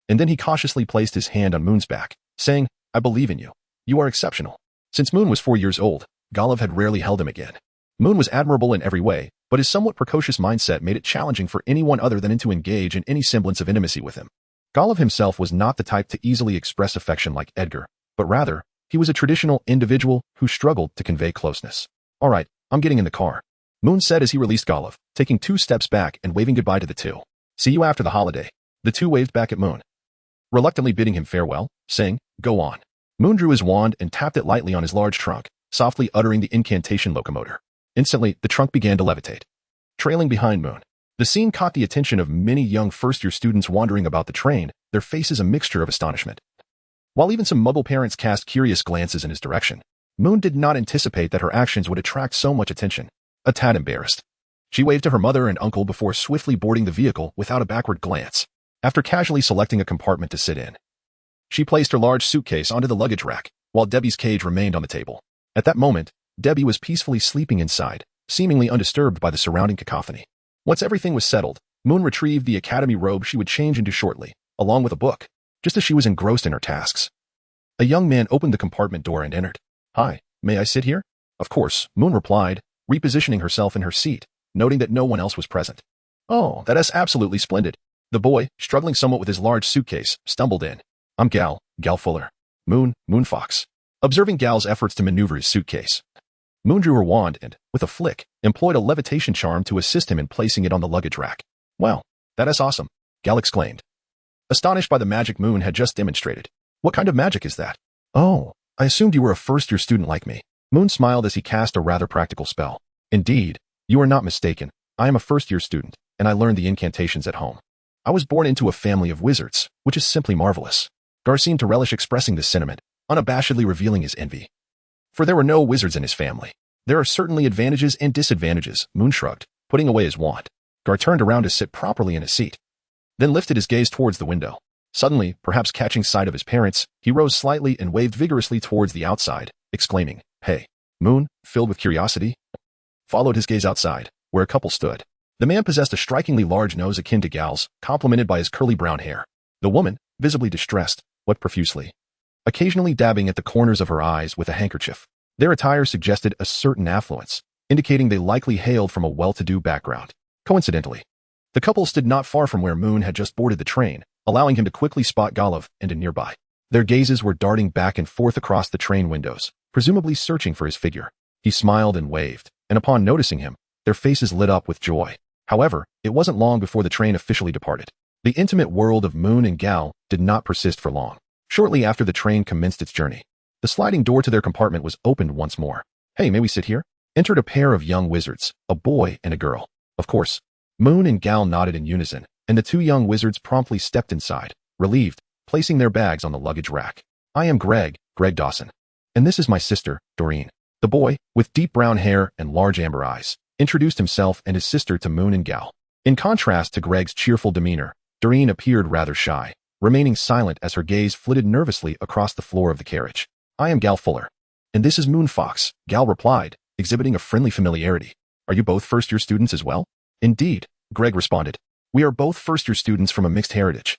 and then he cautiously placed his hand on Moon's back, saying, I believe in you. You are exceptional. Since Moon was 4 years old, Golov had rarely held him again. Moon was admirable in every way, but his somewhat precocious mindset made it challenging for anyone other than him to engage in any semblance of intimacy with him. Golov himself was not the type to easily express affection like Edgar, but rather, he was a traditional individual who struggled to convey closeness. "All right, I'm getting in the car," Moon said as he released Golov, taking 2 steps back and waving goodbye to the two. "See you after the holiday." The two waved back at Moon, reluctantly bidding him farewell, saying, "Go on." Moon drew his wand and tapped it lightly on his large trunk, softly uttering the incantation locomotor. Instantly, the trunk began to levitate. Trailing behind Moon, the scene caught the attention of many young first-year students wandering about the train, their faces a mixture of astonishment. While even some Muggle parents cast curious glances in his direction, Moon did not anticipate that her actions would attract so much attention. A tad embarrassed, she waved to her mother and uncle before swiftly boarding the vehicle without a backward glance. After casually selecting a compartment to sit in, she placed her large suitcase onto the luggage rack, while Debbie's cage remained on the table. At that moment, Debbie was peacefully sleeping inside, seemingly undisturbed by the surrounding cacophony. Once everything was settled, Moon retrieved the academy robe she would change into shortly, along with a book, just as she was engrossed in her tasks. A young man opened the compartment door and entered. "Hi, may I sit here?" "Of course," Moon replied, repositioning herself in her seat, noting that no one else was present. "Oh, that is absolutely splendid." The boy, struggling somewhat with his large suitcase, stumbled in. "I'm Gal Fuller. Moon Fox." Observing Gal's efforts to maneuver his suitcase, Moon drew her wand and, with a flick, employed a levitation charm to assist him in placing it on the luggage rack. "Wow, that is awesome," Gal exclaimed, astonished by the magic Moon had just demonstrated. "What kind of magic is that?" "Oh, I assumed you were a first-year student like me." Moon smiled as he cast a rather practical spell. "Indeed, you are not mistaken. I am a first-year student, and I learned the incantations at home. I was born into a family of wizards, which is simply marvelous." Gar seemed to relish expressing this sentiment, unabashedly revealing his envy. For there were no wizards in his family. "There are certainly advantages and disadvantages," Moon shrugged, putting away his wand. Gar turned around to sit properly in his seat, then lifted his gaze towards the window. Suddenly, perhaps catching sight of his parents, he rose slightly and waved vigorously towards the outside, exclaiming, "Hey." Moon, filled with curiosity, followed his gaze outside, where a couple stood. The man possessed a strikingly large nose akin to Gal's, complemented by his curly brown hair. The woman, visibly distressed, wept profusely, occasionally dabbing at the corners of her eyes with a handkerchief. Their attire suggested a certain affluence, indicating they likely hailed from a well-to-do background. Coincidentally, the couple stood not far from where Moon had just boarded the train, allowing him to quickly spot Golov and a nearby. Their gazes were darting back and forth across the train windows, presumably searching for his figure. He smiled and waved, and upon noticing him, their faces lit up with joy. However, it wasn't long before the train officially departed. The intimate world of Moon and Gal did not persist for long. Shortly after the train commenced its journey, the sliding door to their compartment was opened once more. "Hey, may we sit here?" Entered a pair of young wizards, a boy and a girl. Of course, Moon and Gal nodded in unison, and the two young wizards promptly stepped inside, relieved, placing their bags on the luggage rack. "I am Greg Dawson. And this is my sister, Doreen." The boy, with deep brown hair and large amber eyes, introduced himself and his sister to Moon and Gal. In contrast to Greg's cheerful demeanor, Doreen appeared rather shy, remaining silent as her gaze flitted nervously across the floor of the carriage. "I am Gal Fuller. And this is Moon Fox," Gal replied, exhibiting a friendly familiarity. "Are you both first-year students as well?" "Indeed," Greg responded. "We are both first-year students from a mixed heritage.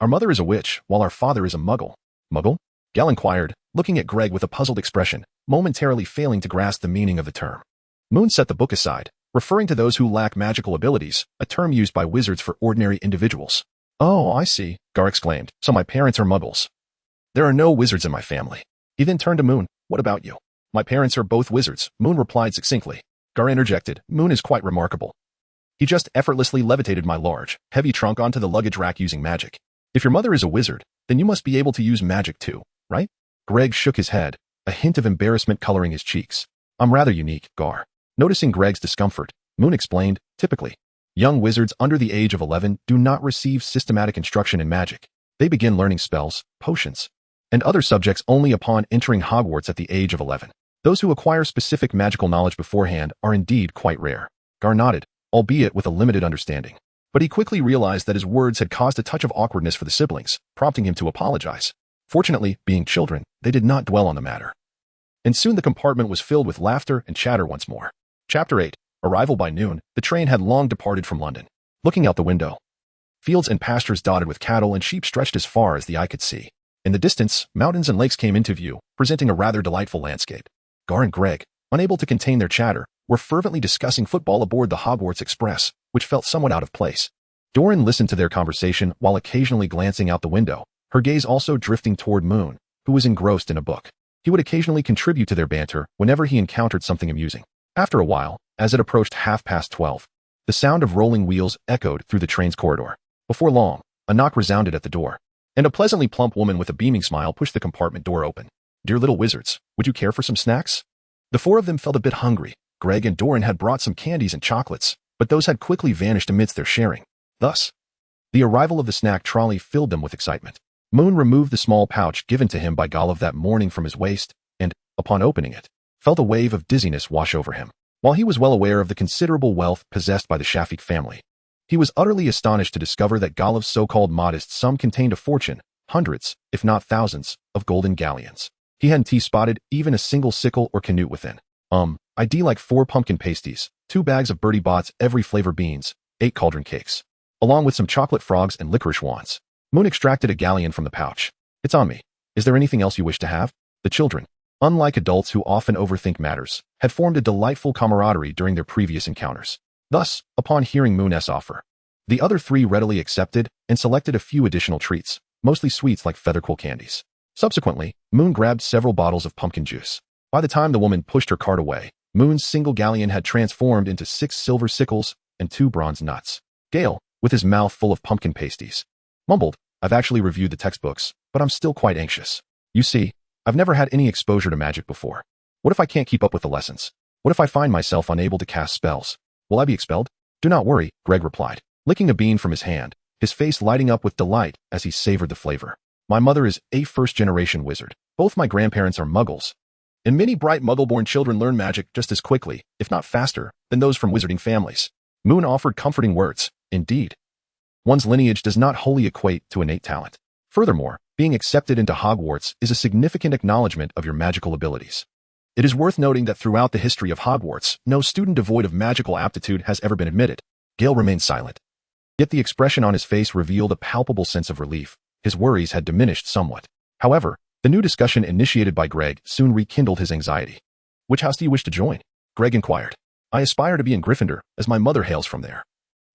Our mother is a witch, while our father is a muggle." "Muggle?" Gal inquired, looking at Greg with a puzzled expression, momentarily failing to grasp the meaning of the term. Moon set the book aside, referring to those who lack magical abilities, a term used by wizards for ordinary individuals. "Oh, I see," Gar exclaimed. "So my parents are muggles." "There are no wizards in my family." He then turned to Moon. "What about you?" "My parents are both wizards," Moon replied succinctly. Gar interjected. "Moon is quite remarkable. He just effortlessly levitated my large, heavy trunk onto the luggage rack using magic. If your mother is a wizard, then you must be able to use magic too, right?" Greg shook his head, a hint of embarrassment coloring his cheeks. "I'm rather unique, Gar." Noticing Greg's discomfort, Moon explained, "Typically, young wizards under the age of 11 do not receive systematic instruction in magic. They begin learning spells, potions, and other subjects only upon entering Hogwarts at the age of 11. Those who acquire specific magical knowledge beforehand are indeed quite rare." Gar nodded, albeit with a limited understanding. But he quickly realized that his words had caused a touch of awkwardness for the siblings, prompting him to apologize. Fortunately, being children, they did not dwell on the matter. And soon the compartment was filled with laughter and chatter once more. Chapter 8. Arrival by noon, the train had long departed from London. Looking out the window, fields and pastures dotted with cattle and sheep stretched as far as the eye could see. In the distance, mountains and lakes came into view, presenting a rather delightful landscape. Gar and Greg, unable to contain their chatter, were fervently discussing football aboard the Hogwarts Express, which felt somewhat out of place. Doran listened to their conversation while occasionally glancing out the window, her gaze also drifting toward Moon, who was engrossed in a book. He would occasionally contribute to their banter whenever he encountered something amusing. After a while, as it approached 12:30, the sound of rolling wheels echoed through the train's corridor. Before long, a knock resounded at the door, and a pleasantly plump woman with a beaming smile pushed the compartment door open. "Dear little wizards, would you care for some snacks?" The four of them felt a bit hungry. Greg and Doran had brought some candies and chocolates, but those had quickly vanished amidst their sharing. Thus, the arrival of the snack trolley filled them with excitement. Moon removed the small pouch given to him by Golov that morning from his waist, and, upon opening it, felt a wave of dizziness wash over him. While he was well aware of the considerable wealth possessed by the Shafik family, he was utterly astonished to discover that Golov's so-called modest sum contained a fortune, hundreds, if not thousands, of golden galleons. He hadn't spotted even a single sickle or canute within. I'd like 4 pumpkin pasties, 2 bags of Bertie Bott's every flavor beans, 8 cauldron cakes, along with some chocolate frogs and licorice wands. Moon extracted a galleon from the pouch. "It's on me. Is there anything else you wish to have?" The children, unlike adults who often overthink matters, had formed a delightful camaraderie during their previous encounters. Thus, upon hearing Moon's offer, the other 3 readily accepted and selected a few additional treats, mostly sweets like featherquill candies. Subsequently, Moon grabbed several bottles of pumpkin juice. By the time the woman pushed her cart away, Moon's single galleon had transformed into 6 silver sickles and 2 bronze nuts. Gale, with his mouth full of pumpkin pasties, mumbled, "I've actually reviewed the textbooks, but I'm still quite anxious. You see, I've never had any exposure to magic before. What if I can't keep up with the lessons? What if I find myself unable to cast spells? Will I be expelled?" "Do not worry," Greg replied, licking a bean from his hand, his face lighting up with delight as he savored the flavor. "My mother is a first-generation wizard. Both my grandparents are muggles, and many bright muggle-born children learn magic just as quickly, if not faster, than those from wizarding families." Moon offered comforting words. Indeed, one's lineage does not wholly equate to innate talent. Furthermore, being accepted into Hogwarts is a significant acknowledgement of your magical abilities. It is worth noting that throughout the history of Hogwarts, no student devoid of magical aptitude has ever been admitted. Gale remained silent. Yet the expression on his face revealed a palpable sense of relief. His worries had diminished somewhat. However, the new discussion initiated by Greg soon rekindled his anxiety. "Which house do you wish to join?" Greg inquired. "I aspire to be in Gryffindor, as my mother hails from there.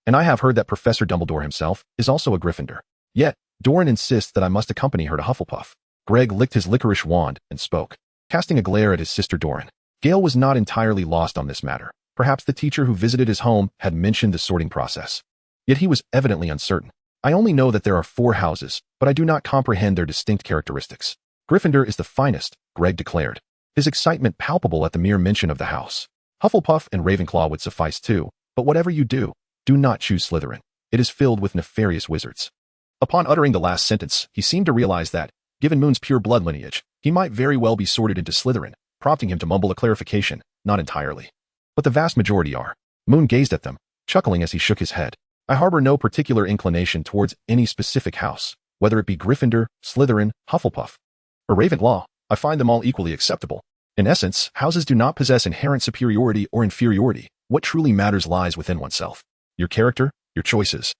And I have heard that Professor Dumbledore himself is also a Gryffindor. Yet, Doran insists that I must accompany her to Hufflepuff." Greg licked his licorice wand and spoke, casting a glare at his sister Doran. Gale was not entirely lost on this matter. Perhaps the teacher who visited his home had mentioned the sorting process. Yet he was evidently uncertain. "I only know that there are 4 houses, but I do not comprehend their distinct characteristics." "Gryffindor is the finest," Greg declared, his excitement palpable at the mere mention of the house. "Hufflepuff and Ravenclaw would suffice too, but whatever you do, do not choose Slytherin. It is filled with nefarious wizards." Upon uttering the last sentence, he seemed to realize that, given Moon's pure blood lineage, he might very well be sorted into Slytherin, prompting him to mumble a clarification, "Not entirely. But the vast majority are." Moon gazed at them, chuckling as he shook his head. "I harbor no particular inclination towards any specific house, whether it be Gryffindor, Slytherin, Hufflepuff, or Ravenclaw. I find them all equally acceptable. In essence, houses do not possess inherent superiority or inferiority. What truly matters lies within oneself. Your character, your choices,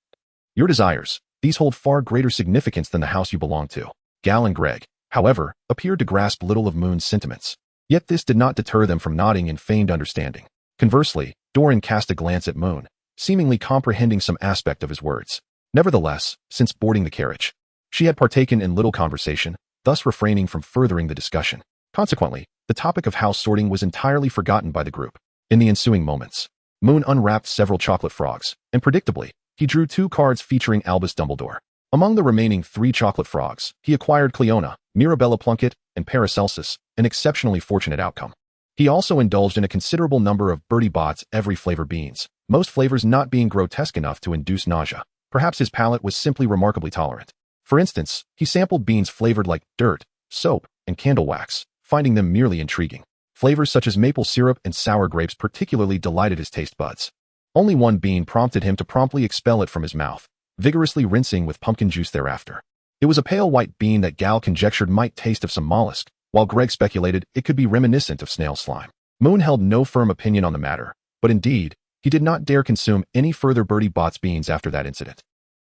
your desires. These hold far greater significance than the house you belong to." Gal and Greg, however, appeared to grasp little of Moon's sentiments. Yet this did not deter them from nodding in feigned understanding. Conversely, Doran cast a glance at Moon, seemingly comprehending some aspect of his words. Nevertheless, since boarding the carriage, she had partaken in little conversation, thus refraining from furthering the discussion. Consequently, the topic of house sorting was entirely forgotten by the group. In the ensuing moments, Moon unwrapped several chocolate frogs, and predictably, he drew 2 cards featuring Albus Dumbledore. Among the remaining 3 chocolate frogs, he acquired Cleona, Mirabella Plunkett, and Paracelsus, an exceptionally fortunate outcome. He also indulged in a considerable number of Bertie Bott's every flavor beans, most flavors not being grotesque enough to induce nausea. Perhaps his palate was simply remarkably tolerant. For instance, he sampled beans flavored like dirt, soap, and candle wax, finding them merely intriguing. Flavors such as maple syrup and sour grapes particularly delighted his taste buds. Only one bean prompted him to promptly expel it from his mouth, vigorously rinsing with pumpkin juice thereafter. It was a pale white bean that Gal conjectured might taste of some mollusk, while Greg speculated it could be reminiscent of snail slime. Moon held no firm opinion on the matter, but indeed, he did not dare consume any further Bertie Bott's beans after that incident.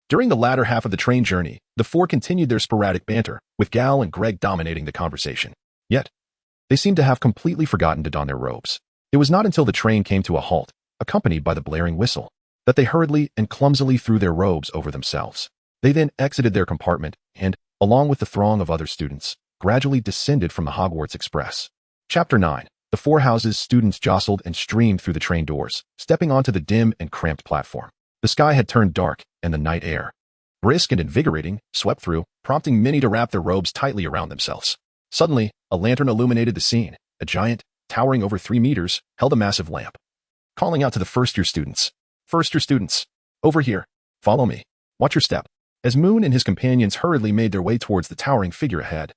During the latter half of the train journey, the 4 continued their sporadic banter, with Gal and Greg dominating the conversation. Yet, they seemed to have completely forgotten to don their robes. It was not until the train came to a halt, accompanied by the blaring whistle, that they hurriedly and clumsily threw their robes over themselves. They then exited their compartment and, along with the throng of other students, gradually descended from the Hogwarts Express. Chapter 9. The four houses students jostled and streamed through the train doors, stepping onto the dim and cramped platform. The sky had turned dark, and the night air, brisk and invigorating, swept through, prompting many to wrap their robes tightly around themselves. Suddenly, a lantern illuminated the scene. A giant, towering over 3 meters, held a massive lamp. Calling out to the first-year students. First-year students, over here. Follow me. Watch your step. As Moon and his companions hurriedly made their way towards the towering figure ahead,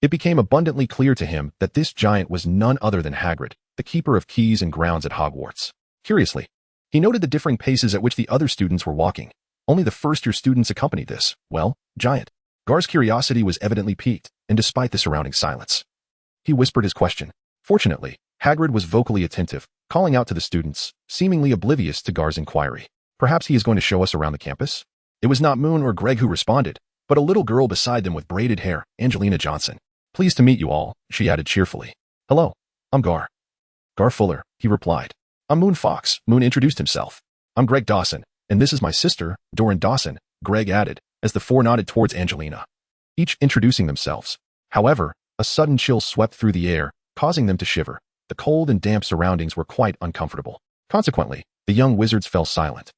it became abundantly clear to him that this giant was none other than Hagrid, the keeper of keys and grounds at Hogwarts. Curiously, he noted the differing paces at which the other students were walking. Only the first-year students accompanied this, well, giant. Gar's curiosity was evidently piqued, and despite the surrounding silence, he whispered his question. Fortunately, Hagrid was vocally attentive, calling out to the students, seemingly oblivious to Gar's inquiry. Perhaps he is going to show us around the campus? It was not Moon or Greg who responded, but a little girl beside them with braided hair, Angelina Johnson. Pleased to meet you all, she added cheerfully. Hello, I'm Gar. Gar Fuller, he replied. I'm Moon Fox. Moon introduced himself. I'm Greg Dawson, and this is my sister, Doran Dawson, Greg added, as the four nodded towards Angelina, each introducing themselves. However, a sudden chill swept through the air, causing them to shiver. The cold and damp surroundings were quite uncomfortable. Consequently, the young wizards fell silent,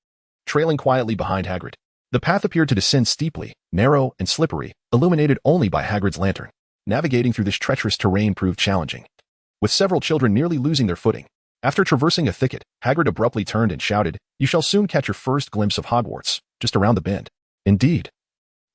trailing quietly behind Hagrid. The path appeared to descend steeply, narrow and slippery, illuminated only by Hagrid's lantern. Navigating through this treacherous terrain proved challenging, with several children nearly losing their footing. After traversing a thicket, Hagrid abruptly turned and shouted, "You shall soon catch your first glimpse of Hogwarts, just around the bend." Indeed.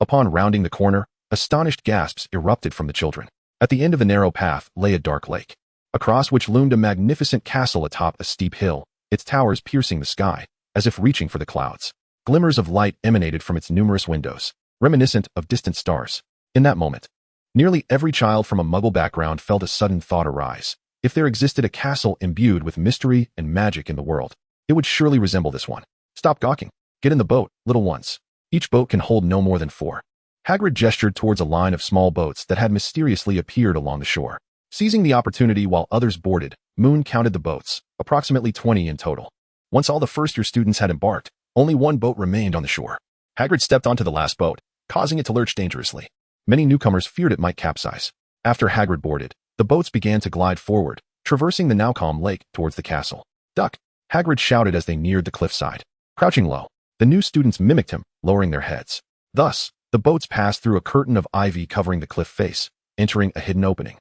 Upon rounding the corner, astonished gasps erupted from the children. At the end of the narrow path lay a dark lake, across which loomed a magnificent castle atop a steep hill, its towers piercing the sky, as if reaching for the clouds. Glimmers of light emanated from its numerous windows, reminiscent of distant stars. In that moment, nearly every child from a Muggle background felt a sudden thought arise. If there existed a castle imbued with mystery and magic in the world, it would surely resemble this one. Stop gawking. Get in the boat, little ones. Each boat can hold no more than 4. Hagrid gestured towards a line of small boats that had mysteriously appeared along the shore. Seizing the opportunity while others boarded, Moon counted the boats, approximately 20 in total. Once all the first-year students had embarked, only one boat remained on the shore. Hagrid stepped onto the last boat, causing it to lurch dangerously. Many newcomers feared it might capsize. After Hagrid boarded, the boats began to glide forward, traversing the now calm lake towards the castle. Duck! Hagrid shouted as they neared the cliffside. Crouching low, the new students mimicked him, lowering their heads. Thus, the boats passed through a curtain of ivy covering the cliff face, entering a hidden opening.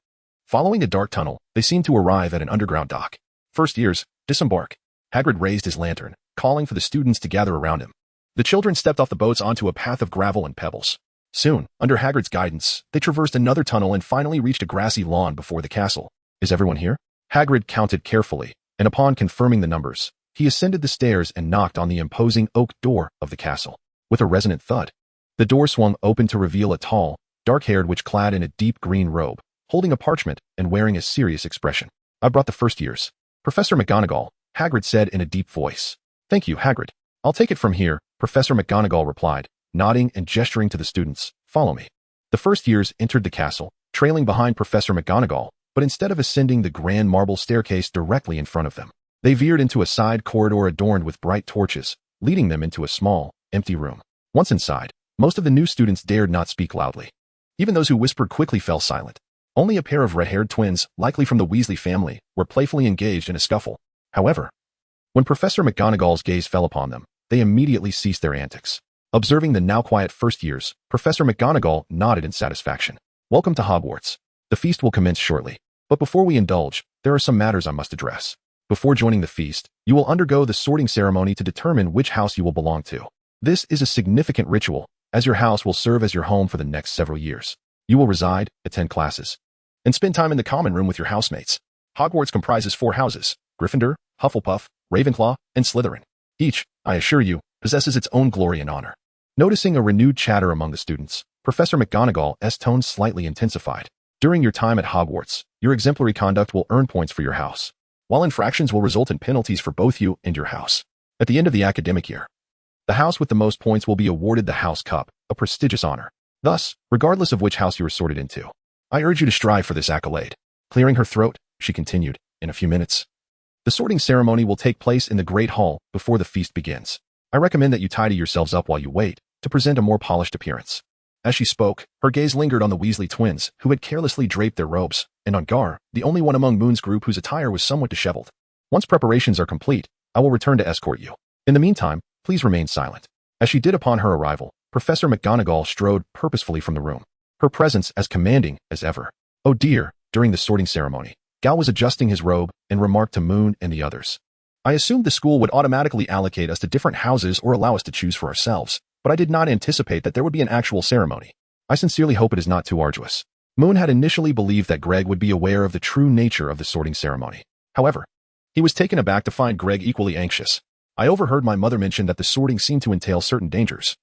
Following a dark tunnel, they seemed to arrive at an underground dock. First years, disembark. Hagrid raised his lantern, calling for the students to gather around him. The children stepped off the boats onto a path of gravel and pebbles. Soon, under Hagrid's guidance, they traversed another tunnel and finally reached a grassy lawn before the castle. Is everyone here? Hagrid counted carefully, and upon confirming the numbers, he ascended the stairs and knocked on the imposing oak door of the castle. With a resonant thud, the door swung open to reveal a tall, dark-haired witch clad in a deep green robe, holding a parchment and wearing a serious expression. I brought the first years. Professor McGonagall, Hagrid said in a deep voice. Thank you, Hagrid. I'll take it from here, Professor McGonagall replied, nodding and gesturing to the students. Follow me. The first years entered the castle, trailing behind Professor McGonagall, but instead of ascending the grand marble staircase directly in front of them, they veered into a side corridor adorned with bright torches, leading them into a small, empty room. Once inside, most of the new students dared not speak loudly. Even those who whispered quickly fell silent. Only a pair of red-haired twins, likely from the Weasley family, were playfully engaged in a scuffle. However, when Professor McGonagall's gaze fell upon them, they immediately ceased their antics. Observing the now quiet first years, Professor McGonagall nodded in satisfaction. Welcome to Hogwarts. The feast will commence shortly. But before we indulge, there are some matters I must address. Before joining the feast, you will undergo the sorting ceremony to determine which house you will belong to. This is a significant ritual, as your house will serve as your home for the next several years. You will reside, attend classes, and spend time in the common room with your housemates. Hogwarts comprises 4 houses: Gryffindor, Hufflepuff, Ravenclaw, and Slytherin. Each, I assure you, possesses its own glory and honor. Noticing a renewed chatter among the students, Professor McGonagall's tone slightly intensified. During your time at Hogwarts, your exemplary conduct will earn points for your house, while infractions will result in penalties for both you and your house. At the end of the academic year, the house with the most points will be awarded the House Cup, a prestigious honor. Thus, regardless of which house you are sorted into, I urge you to strive for this accolade. Clearing her throat, she continued, in a few minutes, The sorting ceremony will take place in the Great Hall before the feast begins. I recommend that you tidy yourselves up while you wait to present a more polished appearance. As she spoke, her gaze lingered on the Weasley twins, who had carelessly draped their robes, and on Gar, the only one among Moon's group whose attire was somewhat disheveled. Once preparations are complete, I will return to escort you. In the meantime, please remain silent. As she did upon her arrival, Professor McGonagall strode purposefully from the room, her presence as commanding as ever. Oh dear, during the sorting ceremony, Gal was adjusting his robe and remarked to Moon and the others. I assumed the school would automatically allocate us to different houses or allow us to choose for ourselves, but I did not anticipate that there would be an actual ceremony. I sincerely hope it is not too arduous. Moon had initially believed that Greg would be aware of the true nature of the sorting ceremony. However, he was taken aback to find Greg equally anxious. I overheard my mother mention that the sorting seemed to entail certain dangers.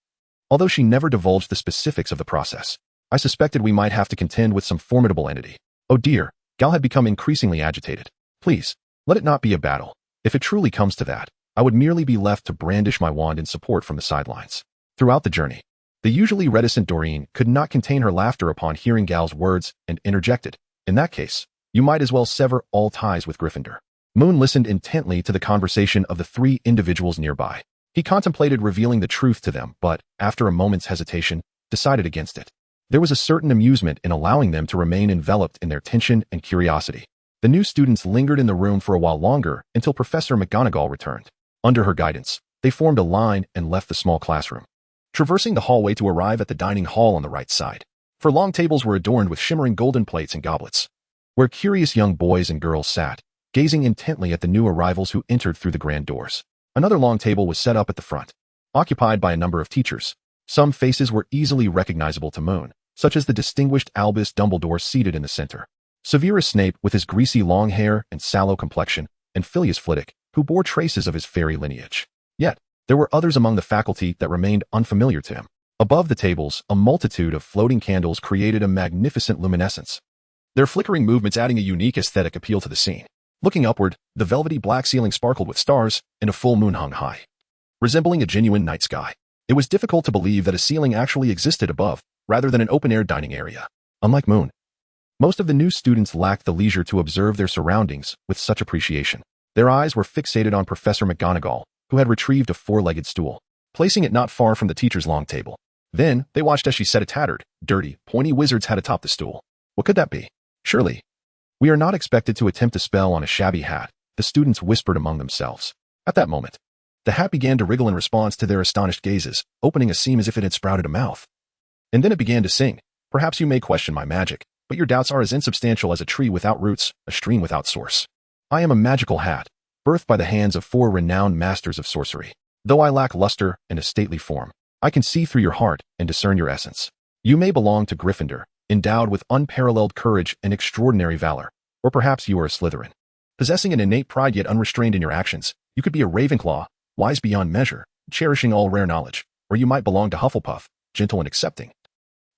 Although she never divulged the specifics of the process, I suspected we might have to contend with some formidable entity. Oh dear, Gal had become increasingly agitated. Please, let it not be a battle. If it truly comes to that, I would merely be left to brandish my wand in support from the sidelines. Throughout the journey, the usually reticent Doreen could not contain her laughter upon hearing Gal's words and interjected, "In that case, you might as well sever all ties with Gryffindor." Moon listened intently to the conversation of the three individuals nearby. He contemplated revealing the truth to them, but, after a moment's hesitation, decided against it. There was a certain amusement in allowing them to remain enveloped in their tension and curiosity. The new students lingered in the room for a while longer until Professor McGonagall returned. Under her guidance, they formed a line and left the small classroom, traversing the hallway to arrive at the dining hall on the right side. For long tables were adorned with shimmering golden plates and goblets, where curious young boys and girls sat, gazing intently at the new arrivals who entered through the grand doors. Another long table was set up at the front, occupied by a number of teachers. Some faces were easily recognizable to Moon, such as the distinguished Albus Dumbledore seated in the center, Severus Snape with his greasy long hair and sallow complexion, and Filius Flitwick, who bore traces of his fairy lineage. Yet, there were others among the faculty that remained unfamiliar to him. Above the tables, a multitude of floating candles created a magnificent luminescence, their flickering movements adding a unique aesthetic appeal to the scene. Looking upward, the velvety black ceiling sparkled with stars, and a full moon hung high, resembling a genuine night sky. It was difficult to believe that a ceiling actually existed above, rather than an open-air dining area. Unlike Moon, most of the new students lacked the leisure to observe their surroundings with such appreciation. Their eyes were fixated on Professor McGonagall, who had retrieved a four-legged stool, placing it not far from the teacher's long table. Then, they watched as she set a tattered, dirty, pointy wizard's hat atop the stool. What could that be? Surely, we are not expected to attempt a spell on a shabby hat, the students whispered among themselves. At that moment, the hat began to wriggle in response to their astonished gazes, opening a seam as if it had sprouted a mouth. And then it began to sing. Perhaps you may question my magic, but your doubts are as insubstantial as a tree without roots, a stream without source. I am a magical hat, birthed by the hands of four renowned masters of sorcery. Though I lack luster and a stately form, I can see through your heart and discern your essence. You may belong to Gryffindor, endowed with unparalleled courage and extraordinary valor, or perhaps you are a Slytherin. Possessing an innate pride yet unrestrained in your actions, you could be a Ravenclaw, wise beyond measure, cherishing all rare knowledge, or you might belong to Hufflepuff, gentle and accepting,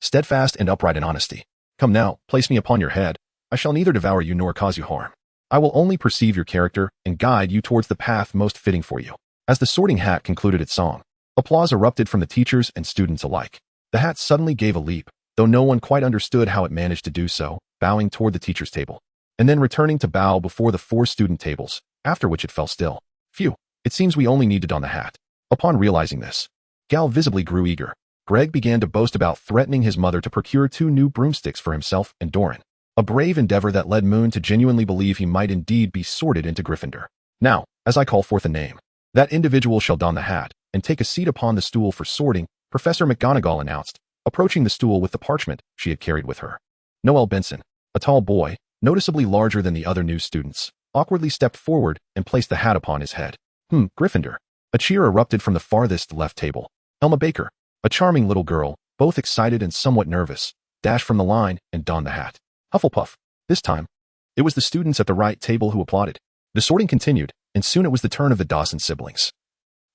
steadfast and upright in honesty. Come now, place me upon your head. I shall neither devour you nor cause you harm. I will only perceive your character and guide you towards the path most fitting for you. As the sorting hat concluded its song, applause erupted from the teachers and students alike. The hat suddenly gave a leap, though no one quite understood how it managed to do so, bowing toward the teacher's table, and then returning to bow before the four student tables, after which it fell still. Phew, it seems we only need to don the hat. Upon realizing this, Gal visibly grew eager. Greg began to boast about threatening his mother to procure 2 new broomsticks for himself and Doran, a brave endeavor that led Moon to genuinely believe he might indeed be sorted into Gryffindor. Now, as I call forth a name, that individual shall don the hat and take a seat upon the stool for sorting, Professor McGonagall announced, approaching the stool with the parchment she had carried with her. Noel Benson, a tall boy, noticeably larger than the other new students, awkwardly stepped forward and placed the hat upon his head. Gryffindor. A cheer erupted from the farthest left table. Elma Baker, a charming little girl, both excited and somewhat nervous, dashed from the line and donned the hat. Hufflepuff. This time, it was the students at the right table who applauded. The sorting continued, and soon it was the turn of the Dawson siblings,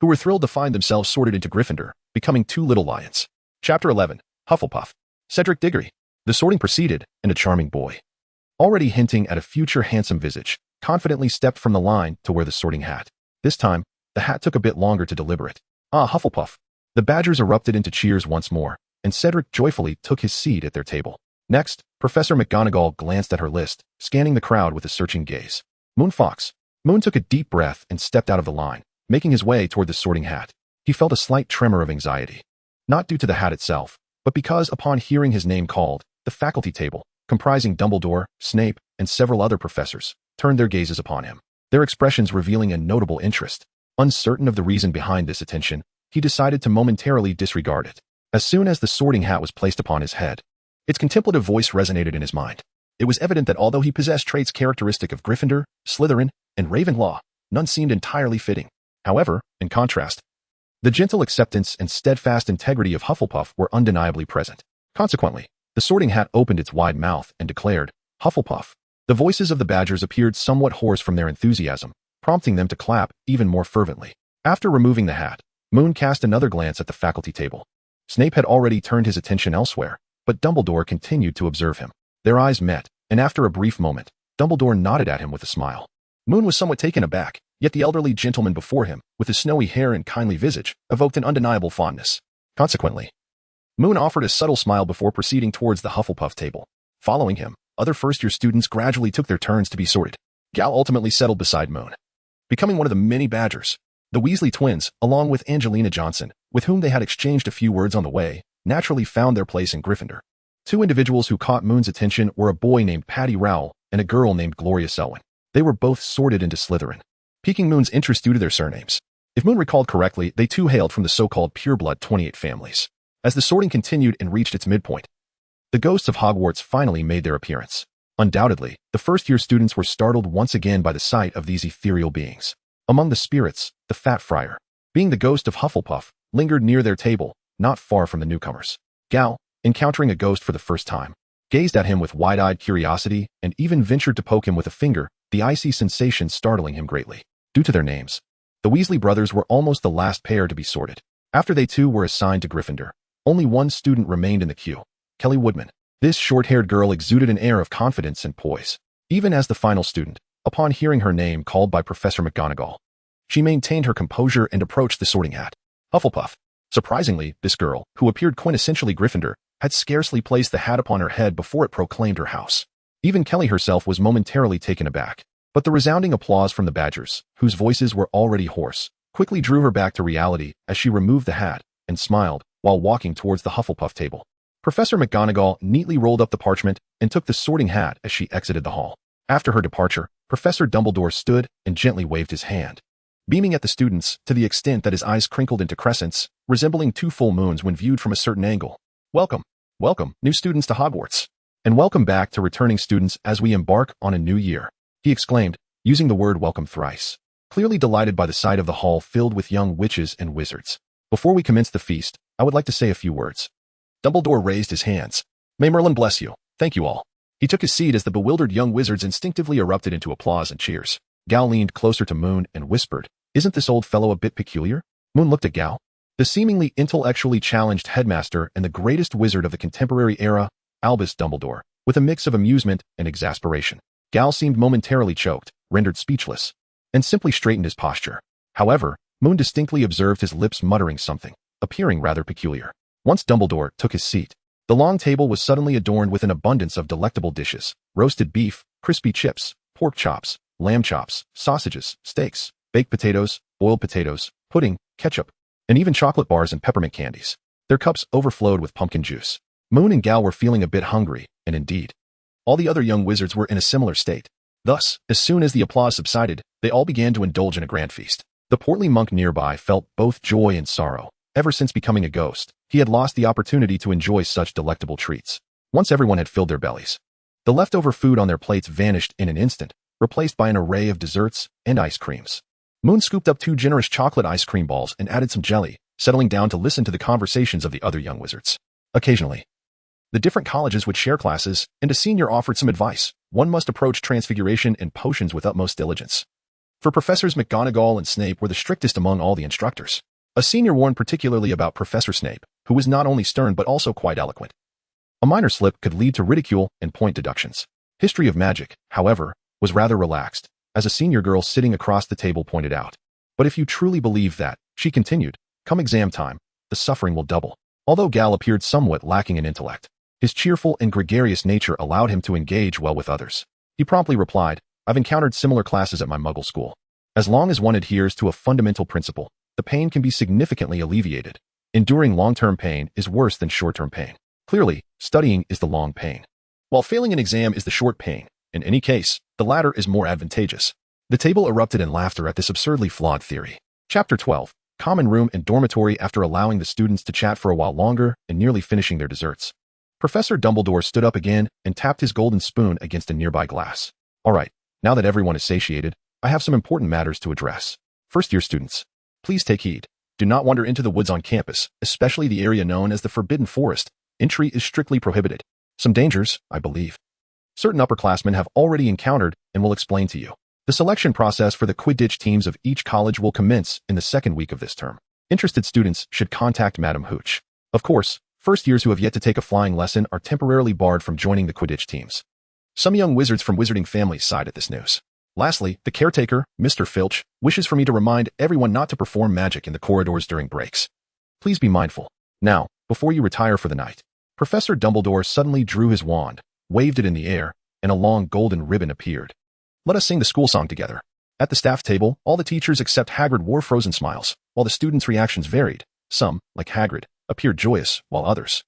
who were thrilled to find themselves sorted into Gryffindor, becoming 2 little lions. Chapter 11. Hufflepuff. Cedric Diggory. The sorting proceeded, and a charming boy, already hinting at a future handsome visage, confidently stepped from the line to wear the sorting hat. This time, the hat took a bit longer to deliberate. Ah, Hufflepuff. The Badgers erupted into cheers once more, and Cedric joyfully took his seat at their table. Next, Professor McGonagall glanced at her list, scanning the crowd with a searching gaze. Moonfox. Moon took a deep breath and stepped out of the line, making his way toward the sorting hat. He felt a slight tremor of anxiety. Not due to the hat itself, but because upon hearing his name called, the faculty table, comprising Dumbledore, Snape, and several other professors, turned their gazes upon him, their expressions revealing a notable interest. Uncertain of the reason behind this attention, he decided to momentarily disregard it. As soon as the sorting hat was placed upon his head, its contemplative voice resonated in his mind. It was evident that although he possessed traits characteristic of Gryffindor, Slytherin, and Ravenclaw, none seemed entirely fitting. However, in contrast, the gentle acceptance and steadfast integrity of Hufflepuff were undeniably present. Consequently, the sorting hat opened its wide mouth and declared, "Hufflepuff." The voices of the Badgers appeared somewhat hoarse from their enthusiasm, prompting them to clap even more fervently. After removing the hat, Moon cast another glance at the faculty table. Snape had already turned his attention elsewhere, but Dumbledore continued to observe him. Their eyes met, and after a brief moment, Dumbledore nodded at him with a smile. Moon was somewhat taken aback, yet the elderly gentleman before him, with his snowy hair and kindly visage, evoked an undeniable fondness. Consequently, Moon offered a subtle smile before proceeding towards the Hufflepuff table. Following him, other first-year students gradually took their turns to be sorted. Gal ultimately settled beside Moon, becoming one of the many Badgers. The Weasley twins, along with Angelina Johnson, with whom they had exchanged a few words on the way, naturally found their place in Gryffindor. Two individuals who caught Moon's attention were a boy named Paddy Rowell and a girl named Gloria Selwyn. They were both sorted into Slytherin, piquing Moon's interest due to their surnames. If Moon recalled correctly, they too hailed from the so-called pureblood 28 families. As the sorting continued and reached its midpoint, the ghosts of Hogwarts finally made their appearance. Undoubtedly, the first-year students were startled once again by the sight of these ethereal beings. Among the spirits, the Fat Friar, being the ghost of Hufflepuff, lingered near their table, not far from the newcomers. Gal, encountering a ghost for the first time, gazed at him with wide-eyed curiosity and even ventured to poke him with a finger, the icy sensation startling him greatly. Due to their names, the Weasley brothers were almost the last pair to be sorted. After they too were assigned to Gryffindor, only one student remained in the queue, Kelly Woodman. This short-haired girl exuded an air of confidence and poise. Even as the final student, upon hearing her name called by Professor McGonagall, she maintained her composure and approached the sorting hat. Hufflepuff. Surprisingly, this girl, who appeared quintessentially Gryffindor, had scarcely placed the hat upon her head before it proclaimed her house. Even Kelly herself was momentarily taken aback. But the resounding applause from the Badgers, whose voices were already hoarse, quickly drew her back to reality as she removed the hat and smiled while walking towards the Hufflepuff table. Professor McGonagall neatly rolled up the parchment and took the sorting hat as she exited the hall. After her departure, Professor Dumbledore stood and gently waved his hand, beaming at the students to the extent that his eyes crinkled into crescents, resembling two full moons when viewed from a certain angle. Welcome, welcome, new students to Hogwarts. And welcome back to returning students as we embark on a new year, he exclaimed, using the word welcome thrice, clearly delighted by the sight of the hall filled with young witches and wizards. Before we commence the feast, I would like to say a few words. Dumbledore raised his hands. May Merlin bless you. Thank you all. He took his seat as the bewildered young wizards instinctively erupted into applause and cheers. Gal leaned closer to Moon and whispered, "Isn't this old fellow a bit peculiar?" Moon looked at Gal. The seemingly intellectually challenged headmaster and the greatest wizard of the contemporary era, Albus Dumbledore, with a mix of amusement and exasperation. Gal seemed momentarily choked, rendered speechless, and simply straightened his posture. However, Moon distinctly observed his lips muttering something, appearing rather peculiar. Once Dumbledore took his seat, the long table was suddenly adorned with an abundance of delectable dishes: roasted beef, crispy chips, pork chops, lamb chops, sausages, steaks, baked potatoes, boiled potatoes, pudding, ketchup, and even chocolate bars and peppermint candies. Their cups overflowed with pumpkin juice. Moon and Gal were feeling a bit hungry, and indeed, all the other young wizards were in a similar state. Thus, as soon as the applause subsided, they all began to indulge in a grand feast. The portly monk nearby felt both joy and sorrow. Ever since becoming a ghost, he had lost the opportunity to enjoy such delectable treats. Once everyone had filled their bellies, the leftover food on their plates vanished in an instant, replaced by an array of desserts and ice creams. Moon scooped up 2 generous chocolate ice cream balls and added some jelly, settling down to listen to the conversations of the other young wizards. Occasionally, the different colleges would share classes, and a senior offered some advice. One must approach transfiguration and potions with utmost diligence. For Professors McGonagall and Snape were the strictest among all the instructors. A senior warned particularly about Professor Snape, who was not only stern but also quite eloquent. A minor slip could lead to ridicule and point deductions. History of magic, however, was rather relaxed, as a senior girl sitting across the table pointed out. But if you truly believe that, she continued, come exam time, the suffering will double. Although Gal appeared somewhat lacking in intellect, his cheerful and gregarious nature allowed him to engage well with others. He promptly replied, I've encountered similar classes at my Muggle school. As long as one adheres to a fundamental principle, the pain can be significantly alleviated. Enduring long-term pain is worse than short-term pain. Clearly, studying is the long pain, while failing an exam is the short pain. In any case, the latter is more advantageous. The table erupted in laughter at this absurdly flawed theory. Chapter 12. Common room and dormitory. After allowing the students to chat for a while longer and nearly finishing their desserts, Professor Dumbledore stood up again and tapped his golden spoon against a nearby glass. All right, now that everyone is satiated, I have some important matters to address. First-year students, please take heed. Do not wander into the woods on campus, especially the area known as the Forbidden Forest. Entry is strictly prohibited. Some dangers, I believe, certain upperclassmen have already encountered and will explain to you. The selection process for the Quidditch teams of each college will commence in the second week of this term. Interested students should contact Madam Hooch. Of course, first years who have yet to take a flying lesson are temporarily barred from joining the Quidditch teams. Some young wizards from wizarding families sighed at this news. Lastly, the caretaker, Mr. Filch, wishes for me to remind everyone not to perform magic in the corridors during breaks. Please be mindful. Now, before you retire for the night, Professor Dumbledore suddenly drew his wand, waved it in the air, and a long golden ribbon appeared. Let us sing the school song together. At the staff table, all the teachers except Hagrid wore frozen smiles, while the students' reactions varied. Some, like Hagrid, appeared joyous, while others,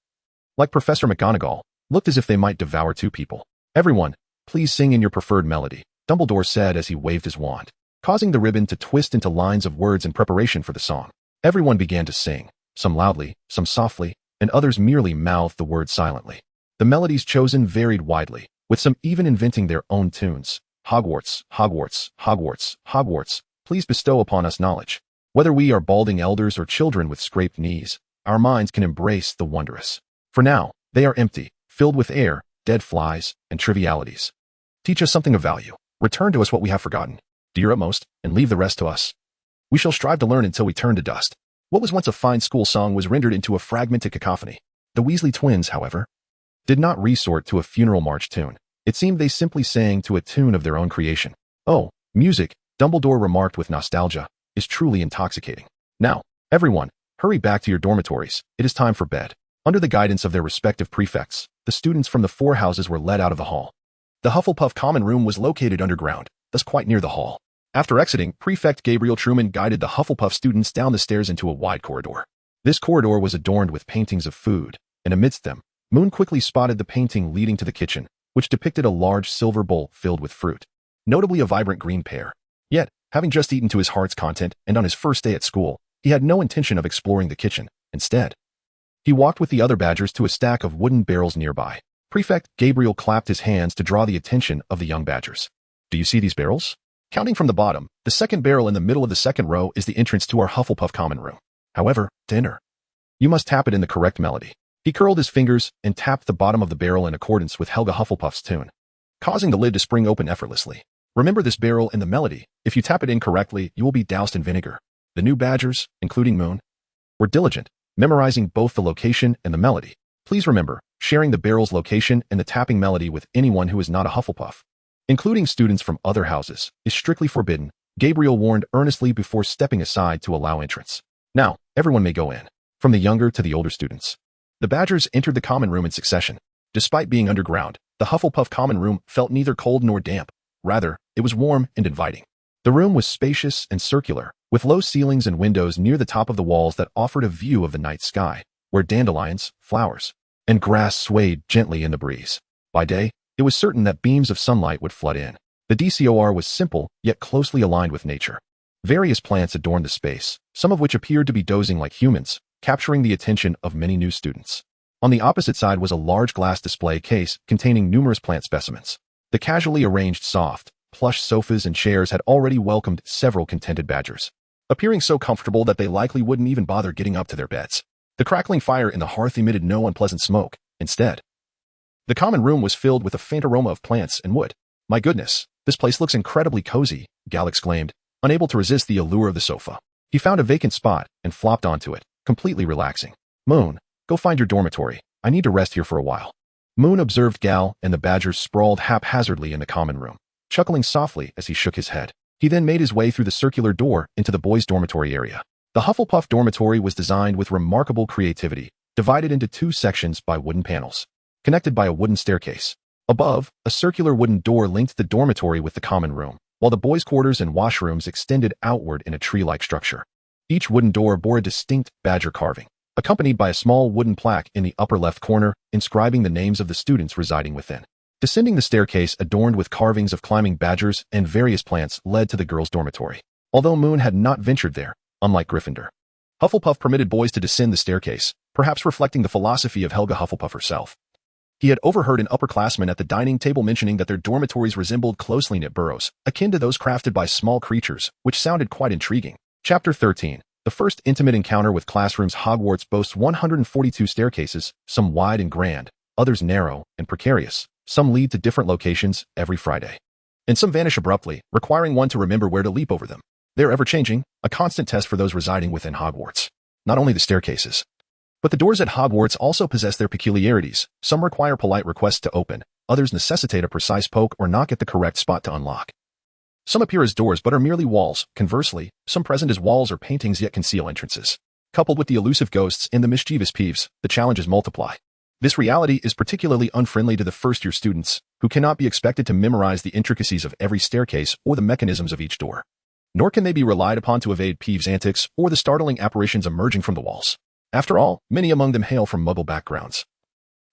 like Professor McGonagall, looked as if they might devour two people. Everyone, please sing in your preferred melody, Dumbledore said as he waved his wand, causing the ribbon to twist into lines of words in preparation for the song. Everyone began to sing, some loudly, some softly, and others merely mouthed the words silently. The melodies chosen varied widely, with some even inventing their own tunes. Hogwarts, Hogwarts, Hogwarts, Hogwarts, please bestow upon us knowledge. Whether we are balding elders or children with scraped knees, our minds can embrace the wondrous. For now, they are empty, filled with air, dead flies, and trivialities. Teach us something of value. Return to us what we have forgotten. Do your utmost, and leave the rest to us. We shall strive to learn until we turn to dust. What was once a fine school song was rendered into a fragmented cacophony. The Weasley twins, however, did not resort to a funeral march tune. It seemed they simply sang to a tune of their own creation. Oh, music, Dumbledore remarked with nostalgia, is truly intoxicating. Now, everyone, hurry back to your dormitories. It is time for bed. Under the guidance of their respective prefects, the students from the four houses were led out of the hall. The Hufflepuff common room was located underground, thus quite near the hall. After exiting, Prefect Gabriel Truman guided the Hufflepuff students down the stairs into a wide corridor. This corridor was adorned with paintings of food, and amidst them, Moon quickly spotted the painting leading to the kitchen, which depicted a large silver bowl filled with fruit, notably a vibrant green pear. Yet, having just eaten to his heart's content and on his first day at school, he had no intention of exploring the kitchen. Instead, he walked with the other badgers to a stack of wooden barrels nearby. Prefect Gabriel clapped his hands to draw the attention of the young badgers. Do you see these barrels? Counting from the bottom, the second barrel in the middle of the second row is the entrance to our Hufflepuff common room. However, to enter, you must tap it in the correct melody. He curled his fingers and tapped the bottom of the barrel in accordance with Helga Hufflepuff's tune, causing the lid to spring open effortlessly. Remember this barrel and the melody. If you tap it incorrectly, you will be doused in vinegar. The new badgers, including Moon, were diligent, memorizing both the location and the melody. Please remember, sharing the barrel's location and the tapping melody with anyone who is not a Hufflepuff, including students from other houses, is strictly forbidden, Gabriel warned earnestly before stepping aside to allow entrance. Now, everyone may go in, from the younger to the older students. The badgers entered the common room in succession. Despite being underground, the Hufflepuff common room felt neither cold nor damp. Rather, it was warm and inviting. The room was spacious and circular, with low ceilings and windows near the top of the walls that offered a view of the night sky, where dandelions, flowers, and grass swayed gently in the breeze. By day, it was certain that beams of sunlight would flood in. The DCOR was simple, yet closely aligned with nature. Various plants adorned the space, some of which appeared to be dozing like humans, capturing the attention of many new students. On the opposite side was a large glass display case containing numerous plant specimens. The casually arranged soft, plush sofas and chairs had already welcomed several contented badgers, appearing so comfortable that they likely wouldn't even bother getting up to their beds. The crackling fire in the hearth emitted no unpleasant smoke. Instead, the common room was filled with a faint aroma of plants and wood. My goodness, this place looks incredibly cozy, Gal exclaimed, unable to resist the allure of the sofa. He found a vacant spot and flopped onto it, completely relaxing. Moon, go find your dormitory. I need to rest here for a while. Moon observed Gal and the badgers sprawled haphazardly in the common room, chuckling softly as he shook his head. He then made his way through the circular door into the boys' dormitory area. The Hufflepuff dormitory was designed with remarkable creativity, divided into two sections by wooden panels, connected by a wooden staircase. Above, a circular wooden door linked the dormitory with the common room, while the boys' quarters and washrooms extended outward in a tree-like structure. Each wooden door bore a distinct badger carving, accompanied by a small wooden plaque in the upper left corner inscribing the names of the students residing within. Descending the staircase adorned with carvings of climbing badgers and various plants led to the girls' dormitory. Although Moon had not ventured there, unlike Gryffindor, Hufflepuff permitted boys to descend the staircase, perhaps reflecting the philosophy of Helga Hufflepuff herself. He had overheard an upperclassman at the dining table mentioning that their dormitories resembled closely knit burrows, akin to those crafted by small creatures, which sounded quite intriguing. Chapter 13. The first intimate encounter with classrooms. Hogwarts boasts 142 staircases, some wide and grand, others narrow and precarious. Some lead to different locations every Friday, and some vanish abruptly, requiring one to remember where to leap over them. They are ever-changing, a constant test for those residing within Hogwarts. Not only the staircases, but the doors at Hogwarts also possess their peculiarities. Some require polite requests to open, others necessitate a precise poke or knock at the correct spot to unlock. Some appear as doors but are merely walls. Conversely, some present as walls or paintings yet conceal entrances. Coupled with the elusive ghosts and the mischievous peeves, the challenges multiply. This reality is particularly unfriendly to the first-year students, who cannot be expected to memorize the intricacies of every staircase or the mechanisms of each door. Nor can they be relied upon to evade Peeves' antics or the startling apparitions emerging from the walls. After all, many among them hail from Muggle backgrounds.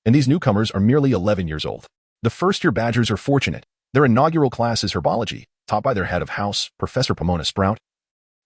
And these newcomers are merely 11 years old. The first-year Badgers are fortunate. Their inaugural class is herbology, taught by their head of house, Professor Pomona Sprout,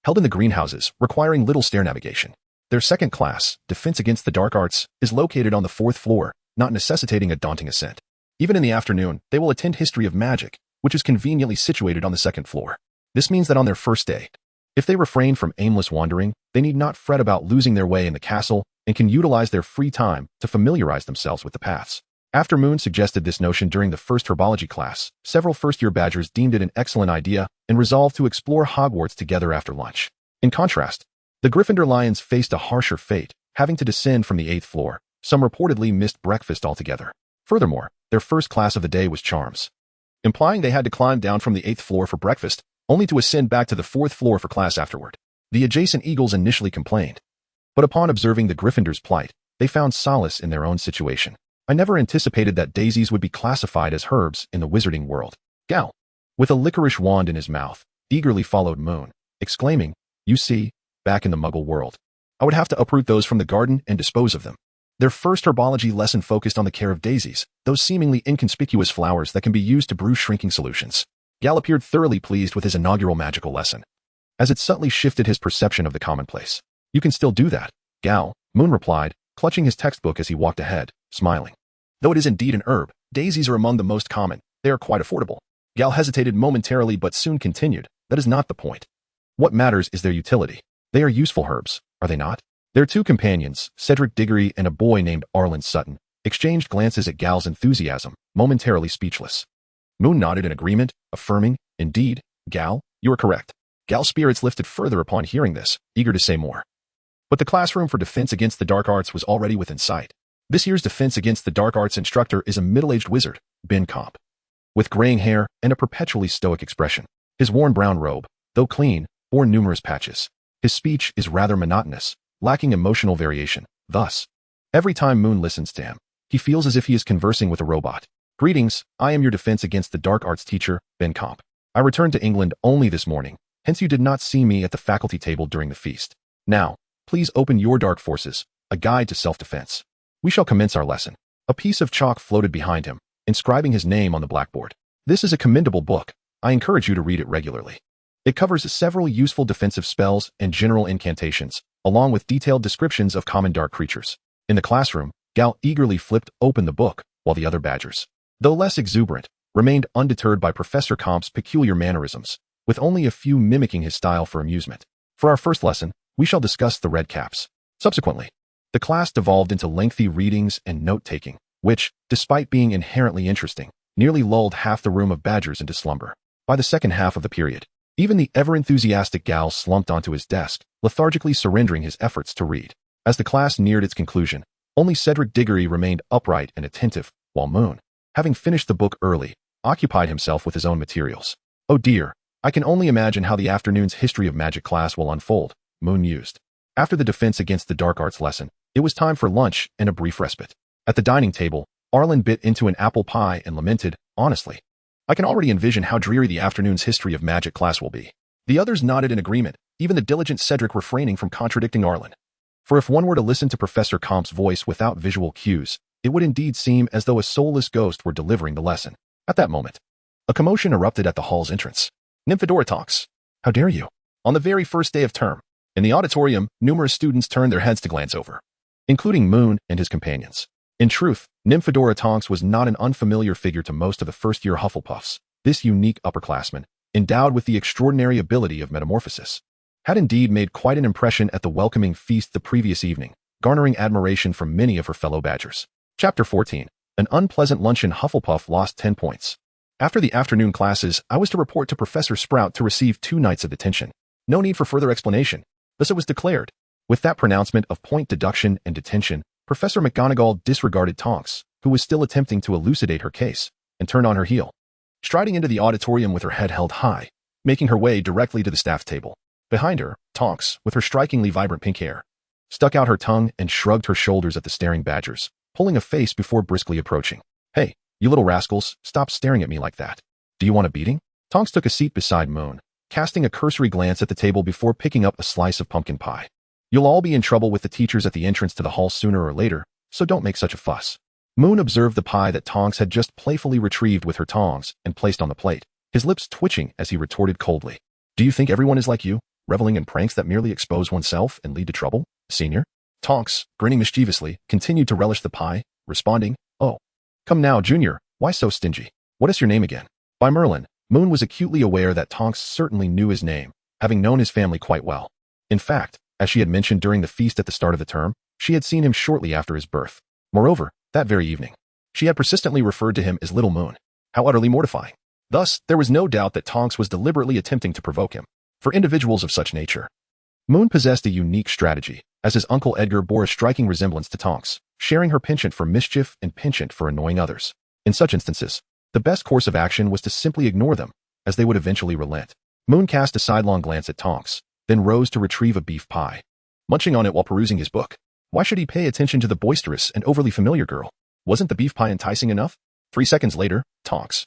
held in the greenhouses, requiring little stair navigation. Their second class, Defense Against the Dark Arts, is located on the 4th floor, not necessitating a daunting ascent. Even in the afternoon, they will attend History of Magic, which is conveniently situated on the 2nd floor. This means that on their first day, if they refrain from aimless wandering, they need not fret about losing their way in the castle and can utilize their free time to familiarize themselves with the paths. After Moon suggested this notion during the first herbology class, several first-year Badgers deemed it an excellent idea and resolved to explore Hogwarts together after lunch. In contrast, the Gryffindor Lions faced a harsher fate, having to descend from the 8th floor. Some reportedly missed breakfast altogether. Furthermore, their first class of the day was Charms, implying they had to climb down from the 8th floor for breakfast, only to ascend back to the 4th floor for class afterward. The adjacent Eagles initially complained, but upon observing the Gryffindor's plight, they found solace in their own situation. I never anticipated that daisies would be classified as herbs in the wizarding world. Gal, with a licorice wand in his mouth, eagerly followed Moon, exclaiming, "You see, back in the Muggle world, I would have to uproot those from the garden and dispose of them." Their first herbology lesson focused on the care of daisies, those seemingly inconspicuous flowers that can be used to brew shrinking solutions. Gal appeared thoroughly pleased with his inaugural magical lesson, as it subtly shifted his perception of the commonplace. "You can still do that, Gal," Moon replied, clutching his textbook as he walked ahead, smiling. "Though it is indeed an herb, daisies are among the most common. They are quite affordable." Gal hesitated momentarily but soon continued, "That is not the point. What matters is their utility. They are useful herbs, are they not?" Their two companions, Cedric Diggory and a boy named Arlen Sutton, exchanged glances at Gal's enthusiasm, momentarily speechless. Moon nodded in agreement, affirming, "Indeed, Gal, you are correct." Gal's spirits lifted further upon hearing this, eager to say more. But the classroom for Defense Against the Dark Arts was already within sight. This year's Defense Against the Dark Arts instructor is a middle-aged wizard, Ben Comp, with graying hair and a perpetually stoic expression. His worn brown robe, though clean, bore numerous patches. His speech is rather monotonous, lacking emotional variation. Thus, every time Moon listens to him, he feels as if he is conversing with a robot. "Greetings, I am your Defense Against the Dark Arts teacher, Ben Comp. I returned to England only this morning, hence you did not see me at the faculty table during the feast. Now, please open your Dark Forces, a guide to self-defense. We shall commence our lesson." A piece of chalk floated behind him, inscribing his name on the blackboard. "This is a commendable book. I encourage you to read it regularly. It covers several useful defensive spells and general incantations, along with detailed descriptions of common dark creatures." In the classroom, Gal eagerly flipped open the book, while the other Badgers, though less exuberant, remained undeterred by Professor Comp's peculiar mannerisms, with only a few mimicking his style for amusement. For our first lesson, we shall discuss the red caps. Subsequently, the class devolved into lengthy readings and note-taking, which, despite being inherently interesting, nearly lulled half the room of Badgers into slumber. By the second half of the period, even the ever-enthusiastic Gal slumped onto his desk, lethargically surrendering his efforts to read. As the class neared its conclusion, only Cedric Diggory remained upright and attentive, while Moon, having finished the book early, occupied himself with his own materials. "Oh dear, I can only imagine how the afternoon's History of Magic class will unfold," Moon mused. After the Defense Against the Dark Arts lesson, it was time for lunch and a brief respite. At the dining table, Arlen bit into an apple pie and lamented, honestly. I can already envision how dreary the afternoon's history of magic class will be. The others nodded in agreement, even the diligent Cedric refraining from contradicting Arlen. For if one were to listen to Professor Comp's voice without visual cues, it would indeed seem as though a soulless ghost were delivering the lesson. At that moment, a commotion erupted at the hall's entrance. Nymphadora talks. How dare you? On the very first day of term, in the auditorium, numerous students turned their heads to glance over, including Moon and his companions. In truth, Nymphadora Tonks was not an unfamiliar figure to most of the first-year Hufflepuffs. This unique upperclassman, endowed with the extraordinary ability of metamorphosis, had indeed made quite an impression at the welcoming feast the previous evening, garnering admiration from many of her fellow Badgers. Chapter 14. An unpleasant luncheon. Hufflepuff lost 10 points. After the afternoon classes, I was to report to Professor Sprout to receive 2 nights of detention. No need for further explanation. Thus it was declared. With that pronouncement of point deduction and detention, Professor McGonagall disregarded Tonks, who was still attempting to elucidate her case, and turned on her heel, striding into the auditorium with her head held high, making her way directly to the staff table. Behind her, Tonks, with her strikingly vibrant pink hair, stuck out her tongue and shrugged her shoulders at the staring Badgers, pulling a face before briskly approaching. Hey, you little rascals, stop staring at me like that. Do you want a beating? Tonks took a seat beside Moon, casting a cursory glance at the table before picking up a slice of pumpkin pie. You'll all be in trouble with the teachers at the entrance to the hall sooner or later, so don't make such a fuss. Moon observed the pie that Tonks had just playfully retrieved with her tongs and placed on the plate, his lips twitching as he retorted coldly. Do you think everyone is like you, reveling in pranks that merely expose oneself and lead to trouble, senior? Tonks, grinning mischievously, continued to relish the pie, responding, Oh. Come now, Junior, why so stingy? What is your name again? By Merlin, Moon was acutely aware that Tonks certainly knew his name, having known his family quite well. In fact, as she had mentioned during the feast at the start of the term, she had seen him shortly after his birth. Moreover, that very evening, she had persistently referred to him as Little Moon. How utterly mortifying. Thus, there was no doubt that Tonks was deliberately attempting to provoke him. For individuals of such nature, Moon possessed a unique strategy, as his Uncle Edgar bore a striking resemblance to Tonks, sharing her penchant for mischief and penchant for annoying others. In such instances, the best course of action was to simply ignore them, as they would eventually relent. Moon cast a sidelong glance at Tonks, then rose to retrieve a beef pie, munching on it while perusing his book. Why should he pay attention to the boisterous and overly familiar girl? Wasn't the beef pie enticing enough? 3 seconds later, Tonks,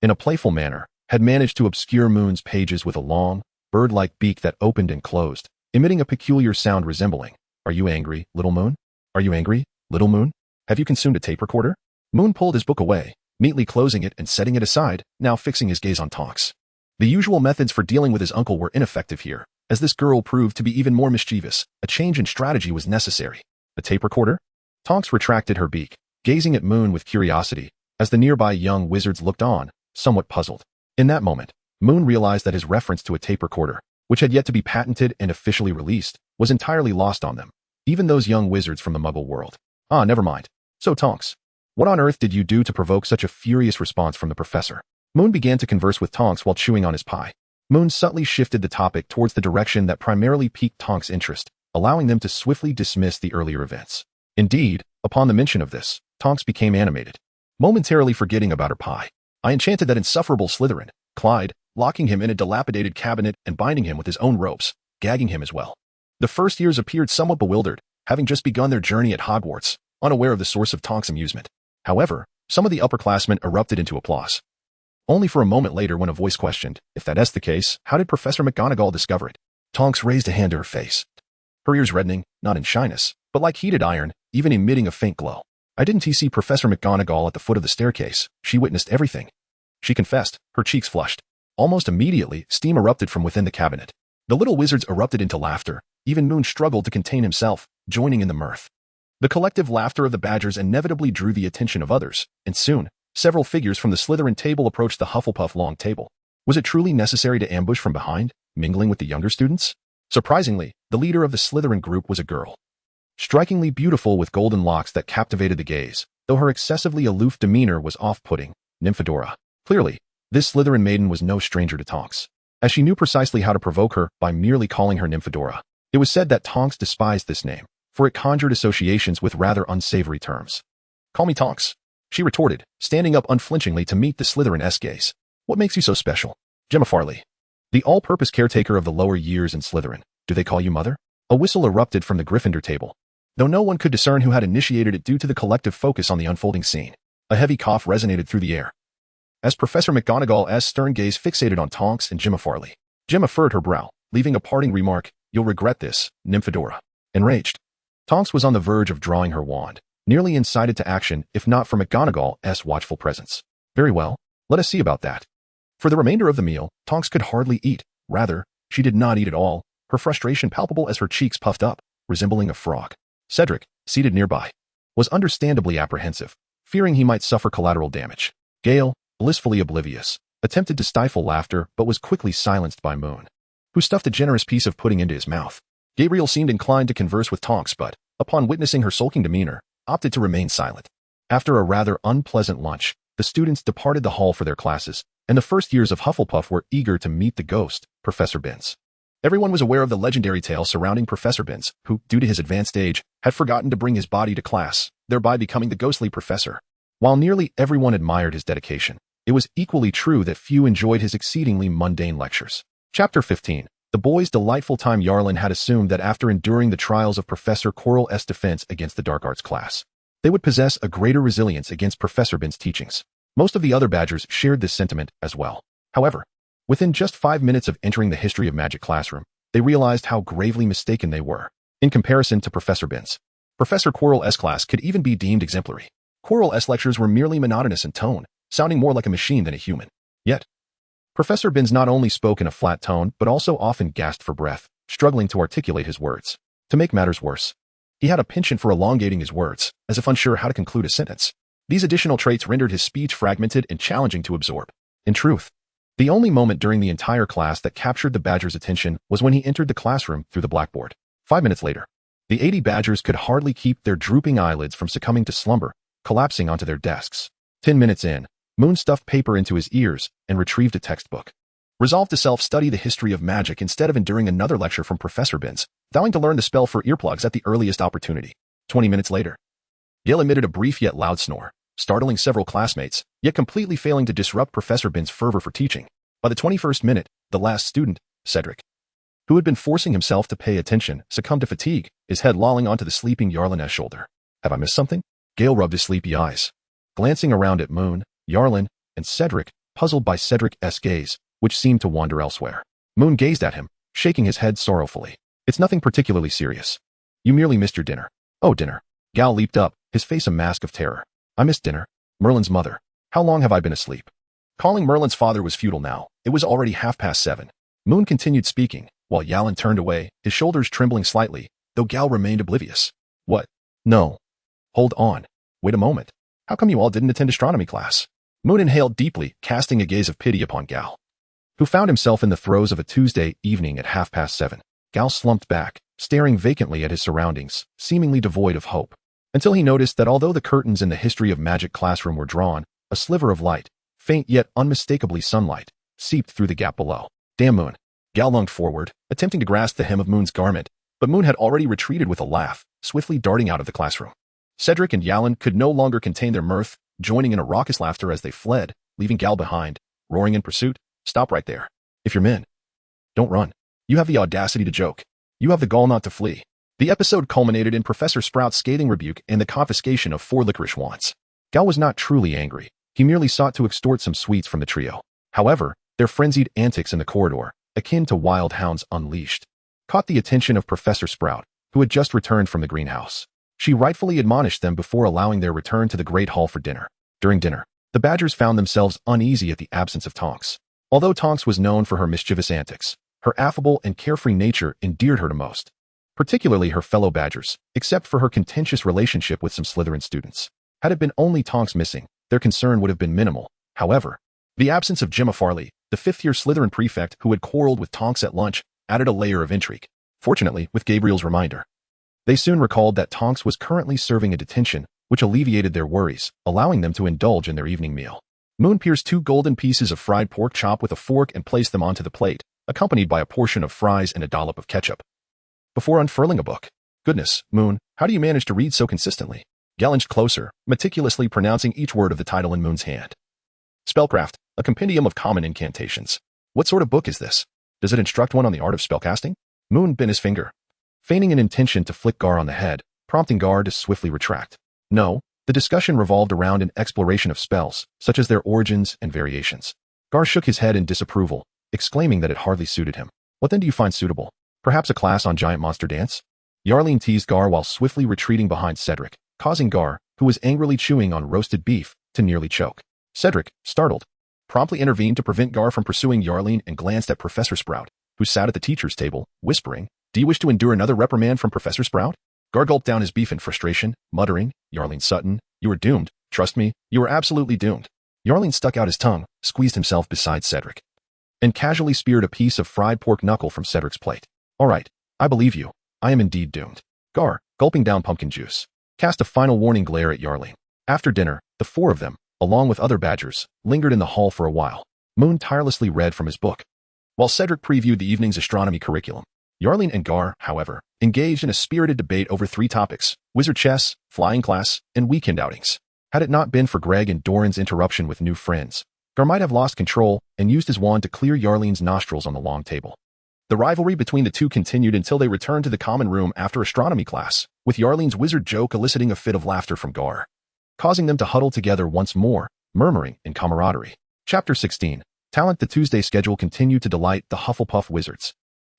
in a playful manner, had managed to obscure Moon's pages with a long, bird-like beak that opened and closed, emitting a peculiar sound resembling, Are you angry, Little Moon? Are you angry, Little Moon? Have you consumed a tape recorder? Moon pulled his book away, neatly closing it and setting it aside, now fixing his gaze on Tonks. The usual methods for dealing with his uncle were ineffective here. As this girl proved to be even more mischievous, a change in strategy was necessary. A tape recorder? Tonks retracted her beak, gazing at Moon with curiosity, as the nearby young wizards looked on, somewhat puzzled. In that moment, Moon realized that his reference to a tape recorder, which had yet to be patented and officially released, was entirely lost on them, even those young wizards from the Muggle world. Ah, never mind. So Tonks, what on earth did you do to provoke such a furious response from the professor? Moon began to converse with Tonks while chewing on his pie. Moon subtly shifted the topic towards the direction that primarily piqued Tonks' interest, allowing them to swiftly dismiss the earlier events. Indeed, upon the mention of this, Tonks became animated, momentarily forgetting about her pie. I enchanted that insufferable Slytherin, Clyde, locking him in a dilapidated cabinet and binding him with his own ropes, gagging him as well. The first years appeared somewhat bewildered, having just begun their journey at Hogwarts, unaware of the source of Tonks' amusement. However, some of the upperclassmen erupted into applause. Only for a moment later when a voice questioned, if that is the case, how did Professor McGonagall discover it? Tonks raised a hand to her face, her ears reddening, not in shyness, but like heated iron, even emitting a faint glow. I didn't see Professor McGonagall at the foot of the staircase. She witnessed everything. She confessed, her cheeks flushed. Almost immediately, steam erupted from within the cabinet. The little wizards erupted into laughter. Even Moon struggled to contain himself, joining in the mirth. The collective laughter of the Badgers inevitably drew the attention of others, and soon, several figures from the Slytherin table approached the Hufflepuff long table. Was it truly necessary to ambush from behind, mingling with the younger students? Surprisingly, the leader of the Slytherin group was a girl, strikingly beautiful with golden locks that captivated the gaze, though her excessively aloof demeanor was off-putting. Nymphadora. Clearly, this Slytherin maiden was no stranger to Tonks, as she knew precisely how to provoke her by merely calling her Nymphadora. It was said that Tonks despised this name, for it conjured associations with rather unsavory terms. Call me Tonks, she retorted, standing up unflinchingly to meet the Slytherin-esque gaze. What makes you so special? Gemma Farley, the all-purpose caretaker of the lower years in Slytherin. Do they call you Mother? A whistle erupted from the Gryffindor table, though no one could discern who had initiated it due to the collective focus on the unfolding scene. A heavy cough resonated through the air, as Professor McGonagall's stern gaze fixated on Tonks and Gemma Farley. Gemma furrowed her brow, leaving a parting remark, "You'll regret this, Nymphadora." Enraged, Tonks was on the verge of drawing her wand, nearly incited to action if not for McGonagall's watchful presence. Very well, let us see about that. For the remainder of the meal, Tonks could hardly eat. Rather, she did not eat at all, her frustration palpable as her cheeks puffed up, resembling a frog. Cedric, seated nearby, was understandably apprehensive, fearing he might suffer collateral damage. Gale, blissfully oblivious, attempted to stifle laughter but was quickly silenced by Moon, who stuffed a generous piece of pudding into his mouth. Gabriel seemed inclined to converse with Tonks but, upon witnessing her sulking demeanor, opted to remain silent. After a rather unpleasant lunch, the students departed the hall for their classes, and the first years of Hufflepuff were eager to meet the ghost, Professor Binns. Everyone was aware of the legendary tale surrounding Professor Binns, who, due to his advanced age, had forgotten to bring his body to class, thereby becoming the ghostly professor. While nearly everyone admired his dedication, it was equally true that few enjoyed his exceedingly mundane lectures. Chapter 15. The boys' delightful time. Yarlin had assumed that after enduring the trials of Professor Quirrell's defense against the Dark Arts class, they would possess a greater resilience against Professor Binns' teachings. Most of the other Badgers shared this sentiment as well. However, within just 5 minutes of entering the History of Magic classroom, they realized how gravely mistaken they were. In comparison to Professor Binns, Professor Quirrell's class could even be deemed exemplary. Quirrell's lectures were merely monotonous in tone, sounding more like a machine than a human. Yet, Professor Binns not only spoke in a flat tone but also often gasped for breath, struggling to articulate his words. To make matters worse, he had a penchant for elongating his words, as if unsure how to conclude a sentence. These additional traits rendered his speech fragmented and challenging to absorb. In truth, the only moment during the entire class that captured the Badgers' attention was when he entered the classroom through the blackboard. 5 minutes later, the 80 Badgers could hardly keep their drooping eyelids from succumbing to slumber, collapsing onto their desks. 10 minutes in, Moon stuffed paper into his ears and retrieved a textbook. Resolved to self-study the history of magic instead of enduring another lecture from Professor Binns, vowing to learn the spell for earplugs at the earliest opportunity. 20 minutes later, Gale emitted a brief yet loud snore, startling several classmates, yet completely failing to disrupt Professor Binns' fervor for teaching. By the 21st minute, the last student, Cedric, who had been forcing himself to pay attention, succumbed to fatigue, his head lolling onto the sleeping Yarlin's shoulder. Have I missed something? Gale rubbed his sleepy eyes, glancing around at Moon, Yarlin, and Cedric, puzzled by Cedric's gaze, which seemed to wander elsewhere. Moon gazed at him, shaking his head sorrowfully. It's nothing particularly serious. You merely missed your dinner. Oh, dinner. Gal leaped up, his face a mask of terror. I missed dinner. Merlin's mother. How long have I been asleep? Calling Merlin's father was futile now. It was already 7:30. Moon continued speaking, while Yalin turned away, his shoulders trembling slightly, though Gal remained oblivious. What? No. Hold on. Wait a moment. How come you all didn't attend astronomy class? Moon inhaled deeply, casting a gaze of pity upon Gal, who found himself in the throes of a Tuesday evening at 7:30. Gal slumped back, staring vacantly at his surroundings, seemingly devoid of hope, until he noticed that although the curtains in the History of Magic classroom were drawn, a sliver of light, faint yet unmistakably sunlight, seeped through the gap below. Damn Moon. Gal lunged forward, attempting to grasp the hem of Moon's garment, but Moon had already retreated with a laugh, swiftly darting out of the classroom. Cedric and Yalin could no longer contain their mirth, joining in a raucous laughter as they fled, leaving Gal behind, roaring in pursuit. Stop right there. If you're men, don't run. You have the audacity to joke. You have the gall not to flee. The episode culminated in Professor Sprout's scathing rebuke and the confiscation of 4 licorice wands. Gal was not truly angry. He merely sought to extort some sweets from the trio. However, their frenzied antics in the corridor, akin to wild hounds unleashed, caught the attention of Professor Sprout, who had just returned from the greenhouse. She rightfully admonished them before allowing their return to the Great Hall for dinner. During dinner, the Badgers found themselves uneasy at the absence of Tonks. Although Tonks was known for her mischievous antics, her affable and carefree nature endeared her to most, particularly her fellow Badgers, except for her contentious relationship with some Slytherin students. Had it been only Tonks missing, their concern would have been minimal. However, the absence of Gemma Farley, the 5th-year Slytherin prefect who had quarreled with Tonks at lunch, added a layer of intrigue. Fortunately, with Gabriel's reminder, they soon recalled that Tonks was currently serving a detention, which alleviated their worries, allowing them to indulge in their evening meal. Moon pierced 2 golden pieces of fried pork chop with a fork and placed them onto the plate, accompanied by a portion of fries and a dollop of ketchup, before unfurling a book. Goodness, Moon, how do you manage to read so consistently? Gal inched closer, meticulously pronouncing each word of the title in Moon's hand. Spellcraft, a compendium of common incantations. What sort of book is this? Does it instruct one on the art of spellcasting? Moon bent his finger, feigning an intention to flick Gar on the head, prompting Gar to swiftly retract. No, The discussion revolved around an exploration of spells, such as their origins and variations. Gar shook his head in disapproval, exclaiming that it hardly suited him. What then do you find suitable? Perhaps a class on giant monster dance? Yearning teased Gar while swiftly retreating behind Cedric, causing Gar, who was angrily chewing on roasted beef, to nearly choke. Cedric, startled, promptly intervened to prevent Gar from pursuing Yearning and glanced at Professor Sprout, who sat at the teacher's table, whispering, "Do you wish to endure another reprimand from Professor Sprout?" Gar gulped down his beef in frustration, muttering, "Yearling Sutton, you are doomed. Trust me, you are absolutely doomed." Yearling stuck out his tongue, squeezed himself beside Cedric, and casually speared a piece of fried pork knuckle from Cedric's plate. "All right, I believe you. I am indeed doomed." Gar, gulping down pumpkin juice, cast a final warning glare at Yearling. After dinner, the four of them, along with other badgers, lingered in the hall for a while. Moon tirelessly read from his book, while Cedric previewed the evening's astronomy curriculum. Yearling and Gar, however, engaged in a spirited debate over three topics: wizard chess, flying class, and weekend outings. Had it not been for Greg and Doran's interruption with new friends, Gar might have lost control and used his wand to clear Yearling's nostrils on the long table. The rivalry between the two continued until they returned to the common room after astronomy class, with Yearling's wizard joke eliciting a fit of laughter from Gar, causing them to huddle together once more, murmuring in camaraderie. Chapter 16. Talent. The Tuesday schedule continued to delight the Hufflepuff wizards,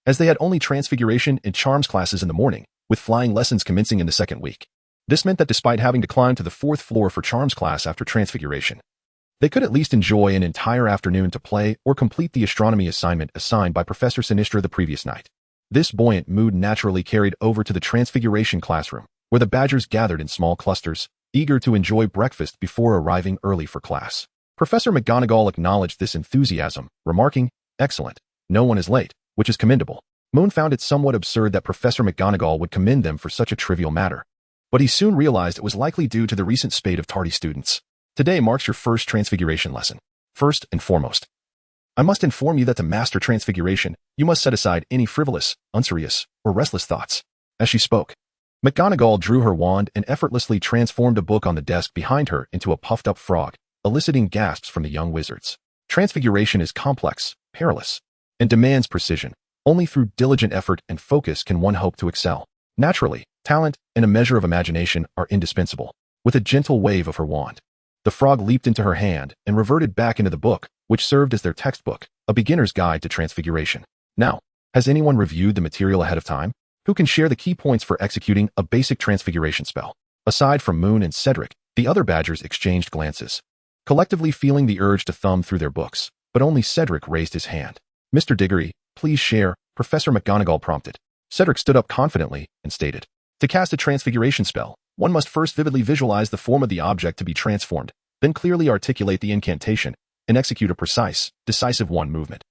as they had only transfiguration and charms classes in the morning, with flying lessons commencing in the second week. This meant that despite having to climb to the fourth floor for charms class after transfiguration, they could at least enjoy an entire afternoon to play or complete the astronomy assignment assigned by Professor Sinistra the previous night. This buoyant mood naturally carried over to the transfiguration classroom, where the badgers gathered in small clusters, eager to enjoy breakfast before arriving early for class. Professor McGonagall acknowledged this enthusiasm, remarking, "Excellent. No one is late," which is commendable. Moon found it somewhat absurd that Professor McGonagall would commend them for such a trivial matter, but he soon realized it was likely due to the recent spate of tardy students. Today marks your first transfiguration lesson. First and foremost, I must inform you that to master transfiguration, you must set aside any frivolous, unserious, or restless thoughts. As she spoke, McGonagall drew her wand and effortlessly transformed a book on the desk behind her into a puffed-up frog, eliciting gasps from the young wizards. Transfiguration is complex, perilous, and demands precision. Only through diligent effort and focus can one hope to excel. Naturally, talent and a measure of imagination are indispensable. With a gentle wave of her wand, the frog leaped into her hand and reverted back into the book, which served as their textbook, a beginner's guide to transfiguration. Now, has anyone reviewed the material ahead of time? Who can share the key points for executing a basic transfiguration spell? Aside from Moon and Cedric, the other badgers exchanged glances, collectively feeling the urge to thumb through their books, but only Cedric raised his hand. "Mr. Diggory, please share," Professor McGonagall prompted. Cedric stood up confidently and stated, "To cast a transfiguration spell, one must first vividly visualize the form of the object to be transformed, then clearly articulate the incantation, and execute a precise, decisive one movement,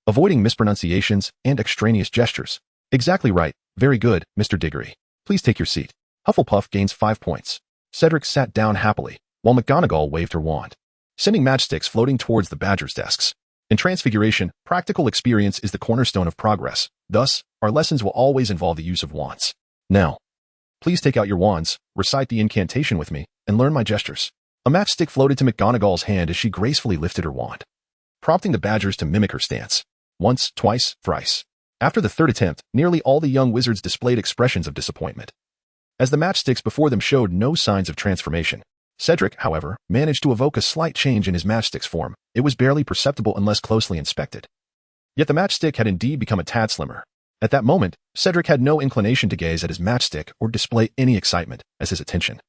avoiding mispronunciations and extraneous gestures." "Exactly right. Very good, Mr. Diggory. Please take your seat." Hufflepuff gains 5 points. Cedric sat down happily, while McGonagall waved her wand, sending matchsticks floating towards the badgers' desks. In transfiguration, practical experience is the cornerstone of progress. Thus, our lessons will always involve the use of wands. Now, please take out your wands, recite the incantation with me, and learn my gestures. A matchstick floated to McGonagall's hand as she gracefully lifted her wand, prompting the badgers to mimic her stance. Once, twice, thrice. After the third attempt, nearly all the young wizards displayed expressions of disappointment, as the matchsticks before them showed no signs of transformation. Cedric, however, managed to evoke a slight change in his matchstick's form. It was barely perceptible unless closely inspected. Yet the matchstick had indeed become a tad slimmer. At that moment, Cedric had no inclination to gaze at his matchstick or display any excitement, as his attention,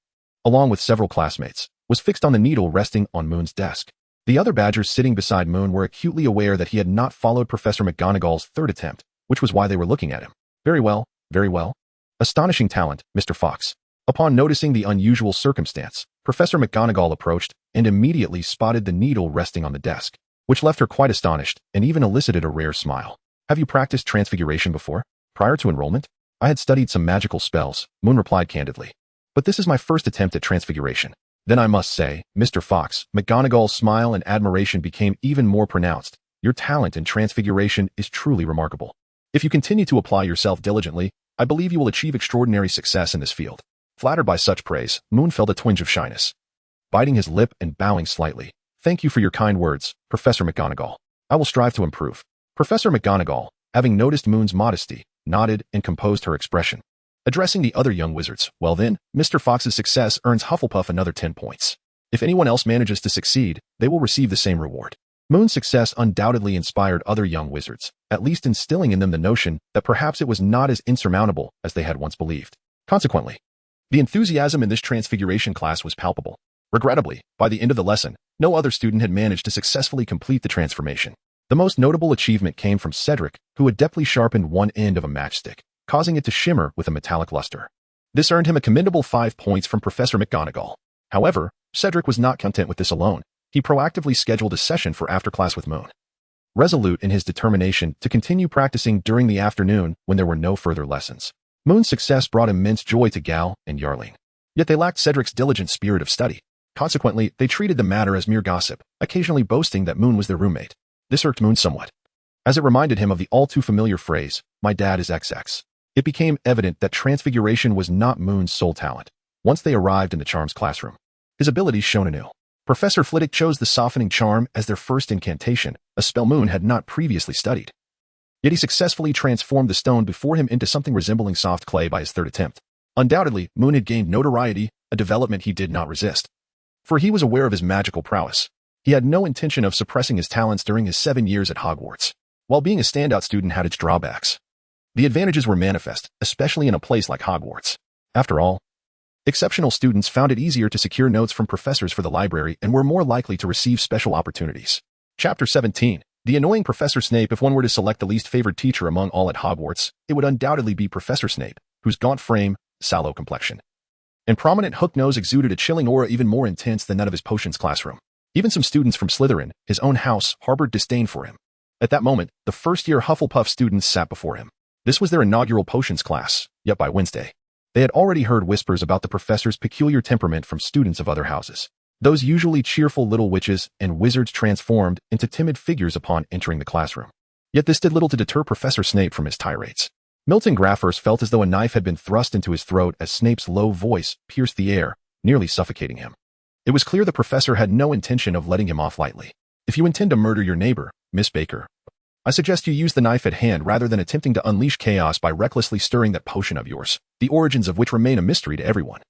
along with several classmates, was fixed on the needle resting on Moon's desk. The other badgers sitting beside Moon were acutely aware that he had not followed Professor McGonagall's third attempt, which was why they were looking at him. Very well, very well. Astonishing talent, Mr. Fox." Upon noticing the unusual circumstance, Professor McGonagall approached and immediately spotted the needle resting on the desk, which left her quite astonished and even elicited a rare smile. "Have you practiced transfiguration before? Prior to enrollment?" "I had studied some magical spells," Moon replied candidly. "But this is my first attempt at transfiguration." "Then I must say, Mr. Fox," McGonagall's smile and admiration became even more pronounced, "your talent in transfiguration is truly remarkable. If you continue to apply yourself diligently, I believe you will achieve extraordinary success in this field." Flattered by such praise, Moon felt a twinge of shyness, biting his lip and bowing slightly. "Thank you for your kind words, Professor McGonagall. I will strive to improve." Professor McGonagall, having noticed Moon's modesty, nodded and composed her expression, Addressing the other young wizards, well then, Mr. Fox's success earns Hufflepuff another 10 points. If anyone else manages to succeed, they will receive the same reward. Moon's success undoubtedly inspired other young wizards, at least instilling in them the notion that perhaps it was not as insurmountable as they had once believed. Consequently, the enthusiasm in this transfiguration class was palpable. Regrettably, by the end of the lesson, no other student had managed to successfully complete the transformation. The most notable achievement came from Cedric, who adeptly sharpened one end of a matchstick, causing it to shimmer with a metallic luster. This earned him a commendable 5 points from Professor McGonagall. However, Cedric was not content with this alone. He proactively scheduled a session for after class with Moon. Resolute in his determination to continue practicing during the afternoon when there were no further lessons, Moon's success brought immense joy to Gal and Yearning. Yet they lacked Cedric's diligent spirit of study. Consequently, they treated the matter as mere gossip, occasionally boasting that Moon was their roommate. This irked Moon somewhat, as it reminded him of the all-too-familiar phrase, "My dad is XX." It became evident that transfiguration was not Moon's sole talent. Once they arrived in the charms classroom, his abilities shone anew. Professor Flitwick chose the softening charm as their first incantation, a spell Moon had not previously studied. Yet he successfully transformed the stone before him into something resembling soft clay by his third attempt. Undoubtedly, Moon had gained notoriety, a development he did not resist. For he was aware of his magical prowess. He had no intention of suppressing his talents during his 7 years at Hogwarts. While being a standout student had its drawbacks, the advantages were manifest, especially in a place like Hogwarts. After all, exceptional students found it easier to secure notes from professors for the library and were more likely to receive special opportunities. Chapter 17. The annoying Professor Snape. If one were to select the least favored teacher among all at Hogwarts, it would undoubtedly be Professor Snape, whose gaunt frame, sallow complexion, and prominent hook nose exuded a chilling aura even more intense than that of his potions classroom. Even some students from Slytherin, his own house, harbored disdain for him. At that moment, the first-year Hufflepuff students sat before him. This was their inaugural potions class, yet by Wednesday, they had already heard whispers about the professor's peculiar temperament from students of other houses. Those usually cheerful little witches and wizards transformed into timid figures upon entering the classroom. Yet this did little to deter Professor Snape from his tirades. Milton Graffers felt as though a knife had been thrust into his throat as Snape's low voice pierced the air, nearly suffocating him. It was clear the professor had no intention of letting him off lightly. If you intend to murder your neighbor, Miss Baker, I suggest you use the knife at hand rather than attempting to unleash chaos by recklessly stirring that potion of yours, the origins of which remain a mystery to everyone.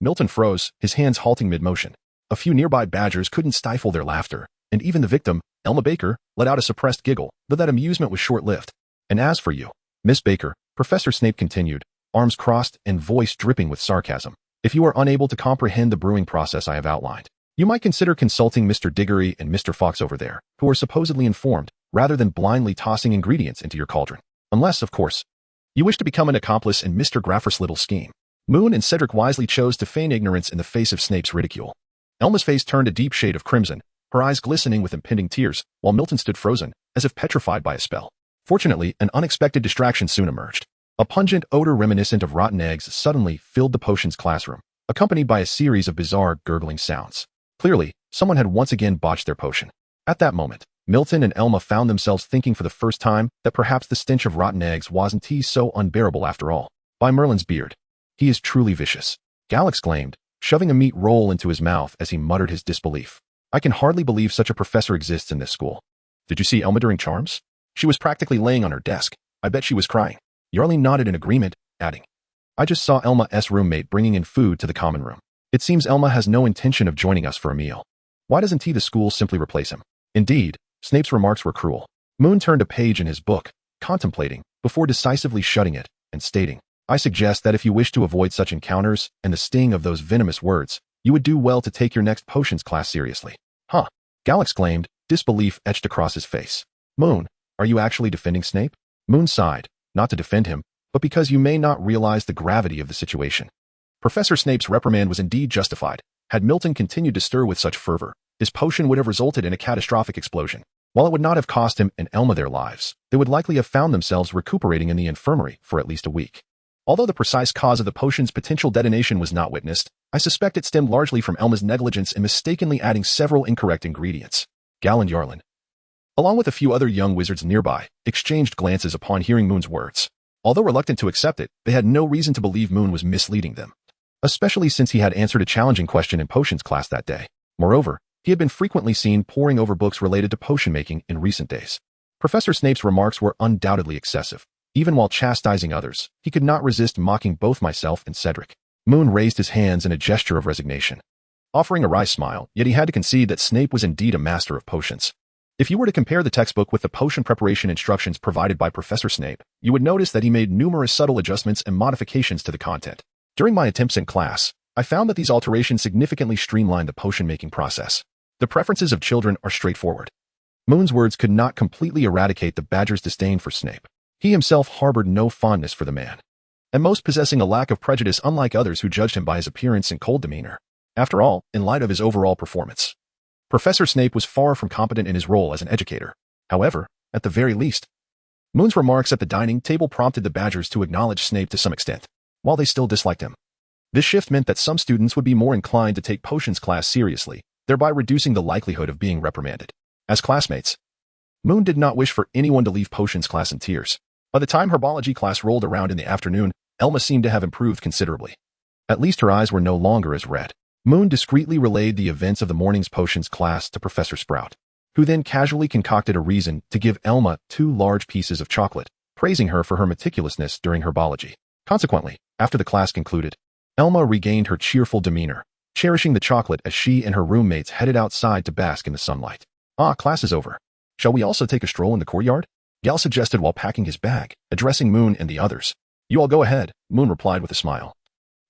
Milton froze, his hands halting mid-motion. A few nearby badgers couldn't stifle their laughter, and even the victim, Elma Baker, let out a suppressed giggle, though that amusement was short-lived. And as for you, Miss Baker, Professor Snape continued, arms crossed and voice dripping with sarcasm, if you are unable to comprehend the brewing process I have outlined, you might consider consulting Mr. Diggory and Mr. Fox over there, who are supposedly informed, rather than blindly tossing ingredients into your cauldron. Unless, of course, you wish to become an accomplice in Mr. Graffer's little scheme. Moon and Cedric wisely chose to feign ignorance in the face of Snape's ridicule. Elma's face turned a deep shade of crimson, her eyes glistening with impending tears, while Milton stood frozen, as if petrified by a spell. Fortunately, an unexpected distraction soon emerged. A pungent odor reminiscent of rotten eggs suddenly filled the potions classroom, accompanied by a series of bizarre gurgling sounds. Clearly, someone had once again botched their potion. At that moment, Milton and Elma found themselves thinking for the first time that perhaps the stench of rotten eggs wasn't so unbearable after all. By Merlin's beard, he is truly vicious, Gal exclaimed, shoving a meat roll into his mouth as he muttered his disbelief. I can hardly believe such a professor exists in this school. Did you see Elma during charms? She was practically laying on her desk. I bet she was crying. Yarly nodded in agreement, adding, I just saw Elma's roommate bringing in food to the common room. It seems Elma has no intention of joining us for a meal. Why doesn't the school simply replace him? Indeed, Snape's remarks were cruel. Moon turned a page in his book, contemplating, before decisively shutting it, and stating, I suggest that if you wish to avoid such encounters and the sting of those venomous words, you would do well to take your next potions class seriously. Huh? Gal exclaimed, disbelief etched across his face. Moon, are you actually defending Snape? Moon sighed, not to defend him, but because you may not realize the gravity of the situation. Professor Snape's reprimand was indeed justified. Had Milton continued to stir with such fervor, his potion would have resulted in a catastrophic explosion. While it would not have cost him and Elma their lives, they would likely have found themselves recuperating in the infirmary for at least a week. Although the precise cause of the potion's potential detonation was not witnessed, I suspect it stemmed largely from Elma's negligence in mistakenly adding several incorrect ingredients. Gal and Yarlin, along with a few other young wizards nearby, exchanged glances upon hearing Moon's words. Although reluctant to accept it, they had no reason to believe Moon was misleading them, especially since he had answered a challenging question in potions class that day. Moreover, he had been frequently seen poring over books related to potion making in recent days. Professor Snape's remarks were undoubtedly excessive, Even while chastising others, he could not resist mocking both myself and Cedric. Moon raised his hands in a gesture of resignation, offering a wry smile, yet he had to concede that Snape was indeed a master of potions. If you were to compare the textbook with the potion preparation instructions provided by Professor Snape, you would notice that he made numerous subtle adjustments and modifications to the content. During my attempts in class, I found that these alterations significantly streamlined the potion-making process. The preferences of children are straightforward. Moon's words could not completely eradicate the Badger's disdain for Snape. He himself harbored no fondness for the man, and most possessing a lack of prejudice unlike others who judged him by his appearance and cold demeanor. After all, in light of his overall performance, Professor Snape was far from competent in his role as an educator. However, at the very least, Moon's remarks at the dining table prompted the Badgers to acknowledge Snape to some extent, while they still disliked him. This shift meant that some students would be more inclined to take potions class seriously, thereby reducing the likelihood of being reprimanded. As classmates, Moon did not wish for anyone to leave potions class in tears. By the time herbology class rolled around in the afternoon, Elma seemed to have improved considerably. At least her eyes were no longer as red. Moon discreetly relayed the events of the morning's potions class to Professor Sprout, who then casually concocted a reason to give Elma 2 large pieces of chocolate, praising her for her meticulousness during herbology. Consequently, after the class concluded, Elma regained her cheerful demeanor, cherishing the chocolate as she and her roommates headed outside to bask in the sunlight. Class is over. Shall we also take a stroll in the courtyard? Gal suggested while packing his bag, addressing Moon and the others. You all go ahead, Moon replied with a smile,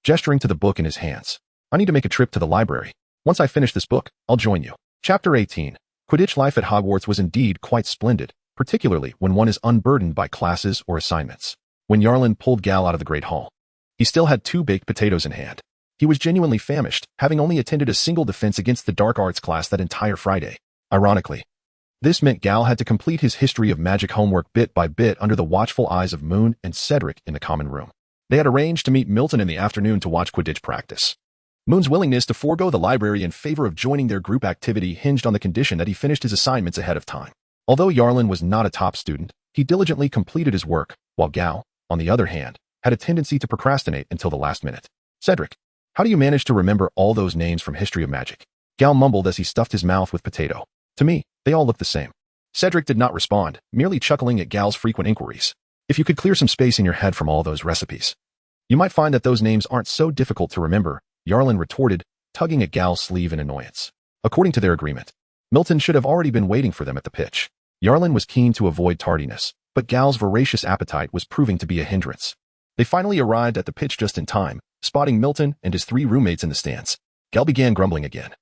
gesturing to the book in his hands. I need to make a trip to the library. Once I finish this book, I'll join you. Chapter 18. Quidditch life at Hogwarts was indeed quite splendid, particularly when one is unburdened by classes or assignments. When Yarlin pulled Gal out of the Great Hall, he still had 2 baked potatoes in hand. He was genuinely famished, having only attended a single defense against the Dark Arts class that entire Friday. Ironically, this meant Gal had to complete his history of magic homework bit by bit under the watchful eyes of Moon and Cedric in the common room. They had arranged to meet Milton in the afternoon to watch Quidditch practice. Moon's willingness to forego the library in favor of joining their group activity hinged on the condition that he finished his assignments ahead of time. Although Yarlin was not a top student, he diligently completed his work, while Gal, on the other hand, had a tendency to procrastinate until the last minute. Cedric, how do you manage to remember all those names from History of Magic? Gal mumbled as he stuffed his mouth with potato. To me, they all look the same. Cedric did not respond, merely chuckling at Gal's frequent inquiries. If you could clear some space in your head from all those recipes, you might find that those names aren't so difficult to remember, Yarlin retorted, tugging at Gal's sleeve in annoyance. According to their agreement, Milton should have already been waiting for them at the pitch. Yarlin was keen to avoid tardiness, but Gal's voracious appetite was proving to be a hindrance. They finally arrived at the pitch just in time, spotting Milton and his 3 roommates in the stands. Gal began grumbling again,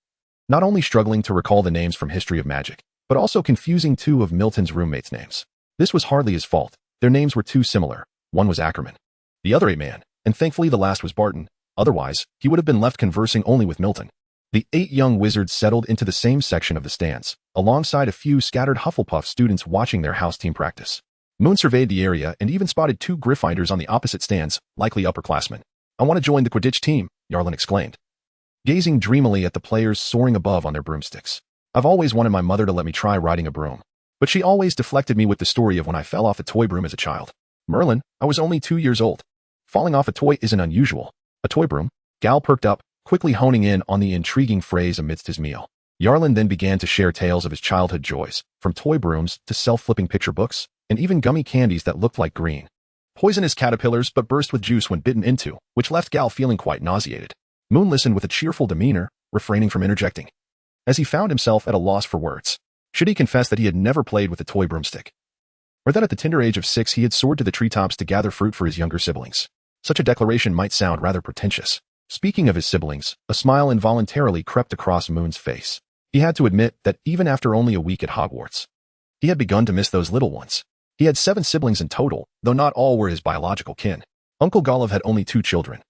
not only struggling to recall the names from History of Magic, but also confusing 2 of Milton's roommates' names. This was hardly his fault. Their names were too similar. One was Ackerman, the other a man, and thankfully the last was Barton. Otherwise, he would have been left conversing only with Milton. The 8 young wizards settled into the same section of the stands, alongside a few scattered Hufflepuff students watching their house team practice. Moon surveyed the area and even spotted 2 Gryffindors on the opposite stands, likely upperclassmen. I want to join the Quidditch team, Yarlin exclaimed, gazing dreamily at the players soaring above on their broomsticks. I've always wanted my mother to let me try riding a broom, but she always deflected me with the story of when I fell off a toy broom as a child. Merlin, I was only 2 years old. Falling off a toy isn't unusual. A toy broom? Gal perked up, quickly honing in on the intriguing phrase amidst his meal. Yarlin then began to share tales of his childhood joys, from toy brooms to self-flipping picture books, and even gummy candies that looked like green, poisonous caterpillars but burst with juice when bitten into, which left Gal feeling quite nauseated. Moon listened with a cheerful demeanor, refraining from interjecting, as he found himself at a loss for words. Should he confess that he had never played with a toy broomstick? Or that at the tender age of 6 he had soared to the treetops to gather fruit for his younger siblings? Such a declaration might sound rather pretentious. Speaking of his siblings, a smile involuntarily crept across Moon's face. He had to admit that even after only a week at Hogwarts, he had begun to miss those little ones. He had 7 siblings in total, though not all were his biological kin. Uncle Golov had only 2 children,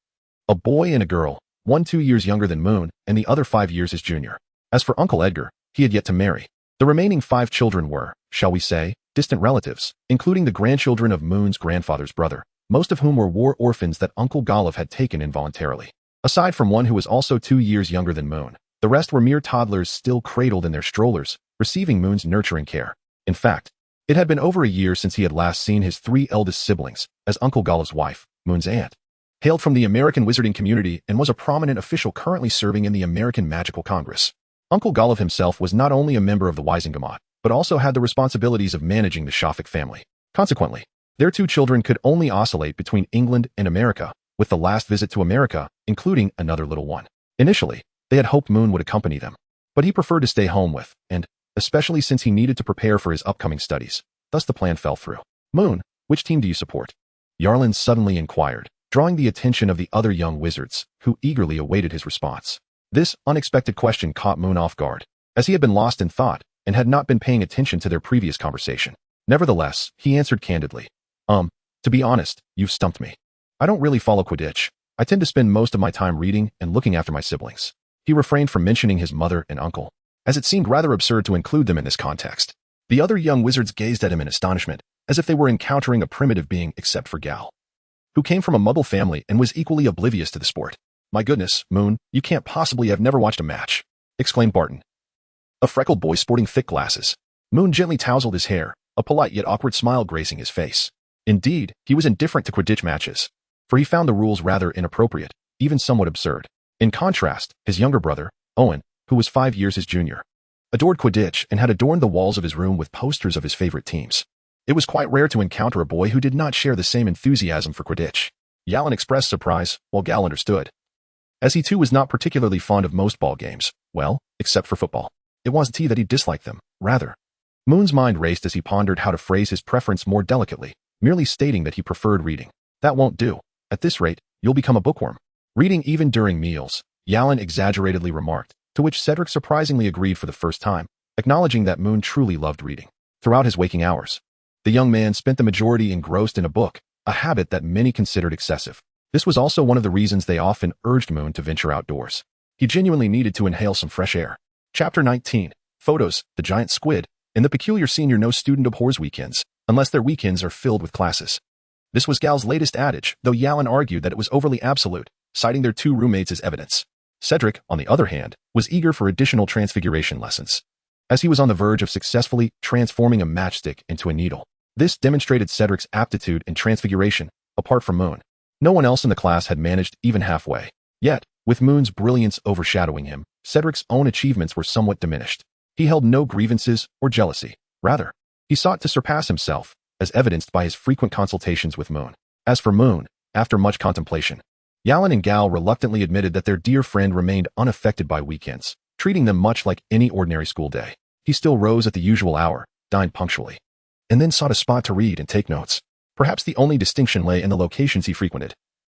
a boy and a girl, one 2 years younger than Moon, and the other 5 years his junior. As for Uncle Edgar, he had yet to marry. The remaining 5 children were, shall we say, distant relatives, including the grandchildren of Moon's grandfather's brother, most of whom were war orphans that Uncle Golov had taken involuntarily. Aside from one who was also 2 years younger than Moon, the rest were mere toddlers still cradled in their strollers, receiving Moon's nurturing care. In fact, it had been over a year since he had last seen his 3 eldest siblings, as Uncle Golov's wife, Moon's aunt, hailed from the American wizarding community and was a prominent official currently serving in the American Magical Congress. Uncle Golov himself was not only a member of the Wisingamot, but also had the responsibilities of managing the Shafik family. Consequently, Their two children could only oscillate between England and America, with the last visit to America including another little one. Initially, they had hoped Moon would accompany them, but he preferred to stay home with, and especially since he needed to prepare for his upcoming studies. Thus the plan fell through. Moon, which team do you support? Yarlin suddenly inquired, drawing the attention of the other young wizards, who eagerly awaited his response. This unexpected question caught Moon off guard, as he had been lost in thought and had not been paying attention to their previous conversation. Nevertheless, he answered candidly, to be honest, you've stumped me. I don't really follow Quidditch. I tend to spend most of my time reading and looking after my siblings. He refrained from mentioning his mother and uncle, as it seemed rather absurd to include them in this context. The other young wizards gazed at him in astonishment, as if they were encountering a primitive being except for Gal, who came from a muggle family and was equally oblivious to the sport. My goodness, Moon, you can't possibly have never watched a match, exclaimed Barton, a freckled boy sporting thick glasses. Moon gently tousled his hair, a polite yet awkward smile gracing his face. Indeed, he was indifferent to Quidditch matches, for he found the rules rather inappropriate, even somewhat absurd. In contrast, his younger brother, Owen, who was 5 years his junior, adored Quidditch and had adorned the walls of his room with posters of his favorite teams. It was quite rare to encounter a boy who did not share the same enthusiasm for Quidditch. Yalin expressed surprise, while Gal understood, as he too was not particularly fond of most ball games, well, except for football. It wasn't he that he disliked them, rather. Moon's mind raced as he pondered how to phrase his preference more delicately, merely stating that he preferred reading. That won't do. At this rate, you'll become a bookworm. Reading even during meals, Yalin exaggeratedly remarked, to which Cedric surprisingly agreed for the first time, acknowledging that Moon truly loved reading. Throughout his waking hours, the young man spent the majority engrossed in a book, a habit that many considered excessive. This was also one of the reasons they often urged Moon to venture outdoors. He genuinely needed to inhale some fresh air. Chapter 19. Photos, the giant squid, and the peculiar senior no student abhors weekends, unless their weekends are filled with classes. This was Gal's latest adage, though Yalin argued that it was overly absolute, citing their two roommates as evidence. Cedric, on the other hand, was eager for additional transfiguration lessons, as he was on the verge of successfully transforming a matchstick into a needle. This demonstrated Cedric's aptitude in transfiguration, apart from Moon. No one else in the class had managed even halfway. Yet, with Moon's brilliance overshadowing him, Cedric's own achievements were somewhat diminished. He held no grievances or jealousy. Rather, he sought to surpass himself, as evidenced by his frequent consultations with Moon. As for Moon, after much contemplation, Yalin and Gal reluctantly admitted that their dear friend remained unaffected by weekends, treating them much like any ordinary school day. He still rose at the usual hour, dined punctually, and then sought a spot to read and take notes. Perhaps the only distinction lay in the locations he frequented,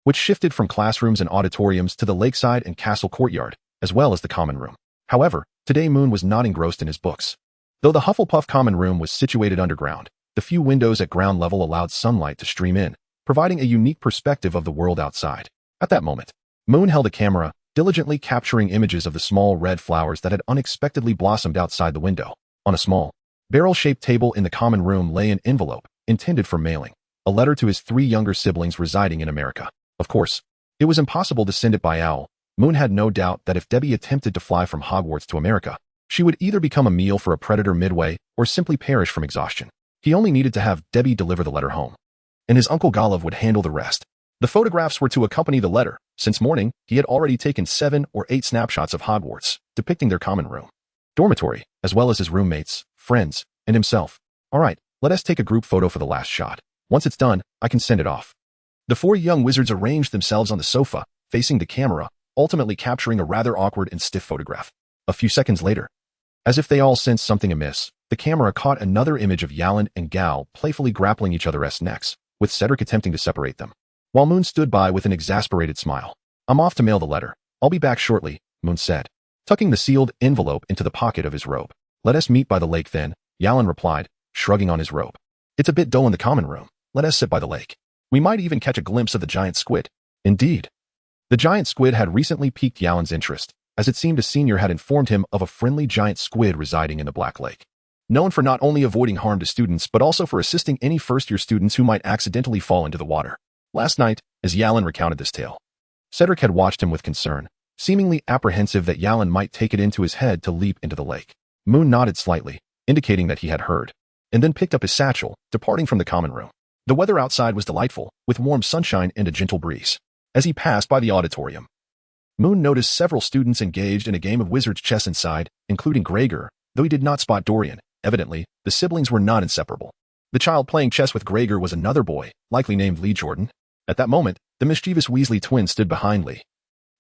which shifted from classrooms and auditoriums to the lakeside and castle courtyard, as well as the common room. However, today Moon was not engrossed in his books. Though the Hufflepuff common room was situated underground, the few windows at ground level allowed sunlight to stream in, providing a unique perspective of the world outside. At that moment, Moon held a camera, diligently capturing images of the small red flowers that had unexpectedly blossomed outside the window. On a small, barrel-shaped table in the common room lay an envelope, intended for mailing, a letter to his 3 younger siblings residing in America. Of course, it was impossible to send it by owl. Moon had no doubt that if Debbie attempted to fly from Hogwarts to America, she would either become a meal for a predator midway or simply perish from exhaustion. He only needed to have Debbie deliver the letter home, and his Uncle Golov would handle the rest. The photographs were to accompany the letter. Since morning, he had already taken 7 or 8 snapshots of Hogwarts, depicting their common room, dormitory, as well as his roommates, friends, and himself. All right, let us take a group photo for the last shot. Once it's done, I can send it off. The 4 young wizards arranged themselves on the sofa, facing the camera, ultimately capturing a rather awkward and stiff photograph. A few seconds later, as if they all sensed something amiss, the camera caught another image of Yalin and Gal playfully grappling each other's necks, with Cedric attempting to separate them. While Moon stood by with an exasperated smile. I'm off to mail the letter. I'll be back shortly, Moon said, tucking the sealed envelope into the pocket of his robe. Let us meet by the lake then, Yalin replied, shrugging on his robe. It's a bit dull in the common room. Let us sit by the lake. We might even catch a glimpse of the giant squid. Indeed. The giant squid had recently piqued Yalin's interest, as it seemed a senior had informed him of a friendly giant squid residing in the Black Lake, known for not only avoiding harm to students but also for assisting any first-year students who might accidentally fall into the water. Last night, as Yalin recounted this tale, Cedric had watched him with concern, seemingly apprehensive that Yalin might take it into his head to leap into the lake. Moon nodded slightly, indicating that he had heard, and then picked up his satchel, departing from the common room. The weather outside was delightful, with warm sunshine and a gentle breeze. As he passed by the auditorium, Moon noticed several students engaged in a game of wizard's chess inside, including Gregor, though he did not spot Dorian. Evidently, the siblings were not inseparable. The child playing chess with Gregor was another boy, likely named Lee Jordan. At that moment, the mischievous Weasley twin stood behind Lee,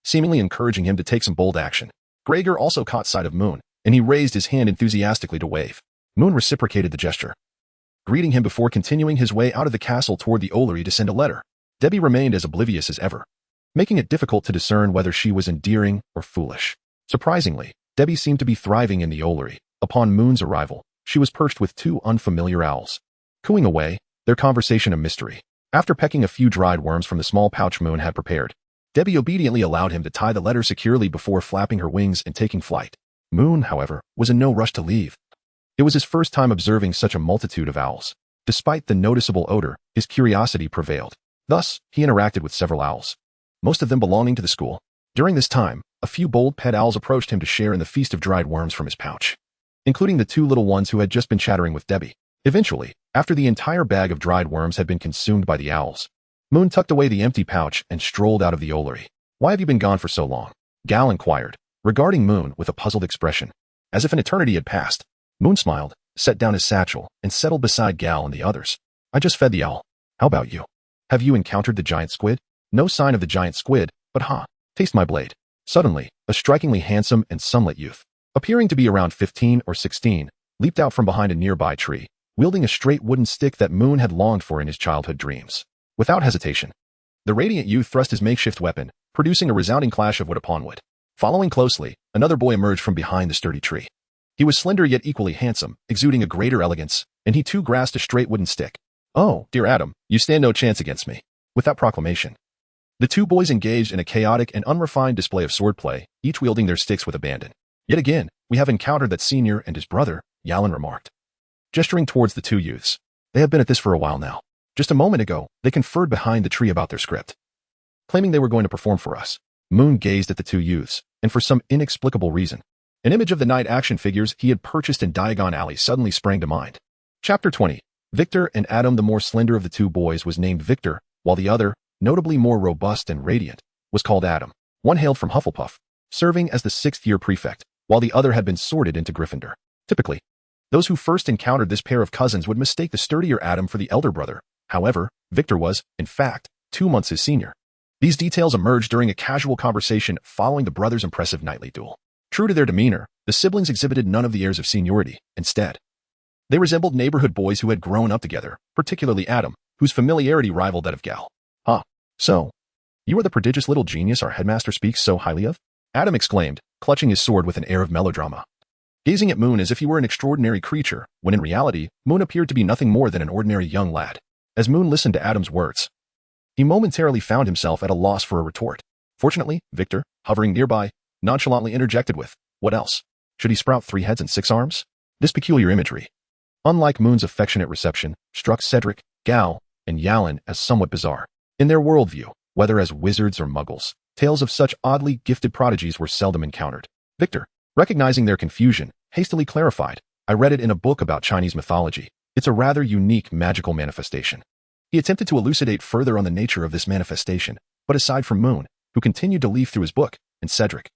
seemingly encouraging him to take some bold action. Gregor also caught sight of Moon, and he raised his hand enthusiastically to wave. Moon reciprocated the gesture, greeting him before continuing his way out of the castle toward the Ollery to send a letter. Debbie remained as oblivious as ever, making it difficult to discern whether she was endearing or foolish. Surprisingly, Debbie seemed to be thriving in the Ollery. Upon Moon's arrival, she was perched with two unfamiliar owls, cooing away, their conversation a mystery. After pecking a few dried worms from the small pouch Moon had prepared, Debbie obediently allowed him to tie the letter securely before flapping her wings and taking flight. Moon, however, was in no rush to leave. It was his first time observing such a multitude of owls. Despite the noticeable odor, his curiosity prevailed. Thus, he interacted with several owls, most of them belonging to the school. During this time, a few bold pet owls approached him to share in the feast of dried worms from his pouch, including the two little ones who had just been chattering with Debbie. Eventually, after the entire bag of dried worms had been consumed by the owls, Moon tucked away the empty pouch and strolled out of the Ollery. "Why have you been gone for so long?" Gal inquired, regarding Moon with a puzzled expression. As if an eternity had passed, Moon smiled, set down his satchel, and settled beside Gal and the others. "I just fed the owl. How about you? Have you encountered the giant squid?" "No sign of the giant squid, but taste my blade." Suddenly, a strikingly handsome and sunlit youth, appearing to be around 15 or 16, leaped out from behind a nearby tree, wielding a straight wooden stick that Moon had longed for in his childhood dreams. Without hesitation, the radiant youth thrust his makeshift weapon, producing a resounding clash of wood upon wood. Following closely, another boy emerged from behind the sturdy tree. He was slender yet equally handsome, exuding a greater elegance, and he too grasped a straight wooden stick. "Oh, dear Adam, you stand no chance against me." With that proclamation, the two boys engaged in a chaotic and unrefined display of swordplay, each wielding their sticks with abandon. "Yet again, we have encountered that senior and his brother," Yalin remarked, gesturing towards the two youths. "They have been at this for a while now. Just a moment ago, they conferred behind the tree about their script, claiming they were going to perform for us." Moon gazed at the two youths, and for some inexplicable reason, an image of the knight action figures he had purchased in Diagon Alley suddenly sprang to mind. Chapter 20. Victor and Adam. The more slender of the two boys was named Victor, while the other, notably more robust and radiant, was called Adam. One hailed from Hufflepuff, serving as the 6th-year prefect, while the other had been sorted into Gryffindor. Typically, those who first encountered this pair of cousins would mistake the sturdier Adam for the elder brother. However, Victor was, in fact, 2 months his senior. These details emerged during a casual conversation following the brothers' impressive nightly duel. True to their demeanor, the siblings exhibited none of the airs of seniority. Instead, they resembled neighborhood boys who had grown up together, particularly Adam, whose familiarity rivaled that of Gal. "So, you are the prodigious little genius our headmaster speaks so highly of?" Adam exclaimed, clutching his sword with an air of melodrama, gazing at Moon as if he were an extraordinary creature, when in reality, Moon appeared to be nothing more than an ordinary young lad. As Moon listened to Adam's words, he momentarily found himself at a loss for a retort. Fortunately, Victor, hovering nearby, nonchalantly interjected with, "What else? Should he sprout 3 heads and 6 arms?" This peculiar imagery, unlike Moon's affectionate reception, struck Cedric, Gal, and Yalin as somewhat bizarre. In their worldview, whether as wizards or muggles, tales of such oddly gifted prodigies were seldom encountered. Victor, recognizing their confusion, hastily clarified, "I read it in a book about Chinese mythology. It's a rather unique magical manifestation." He attempted to elucidate further on the nature of this manifestation, but aside from Moon, who continued to leaf through his book, and Cedric,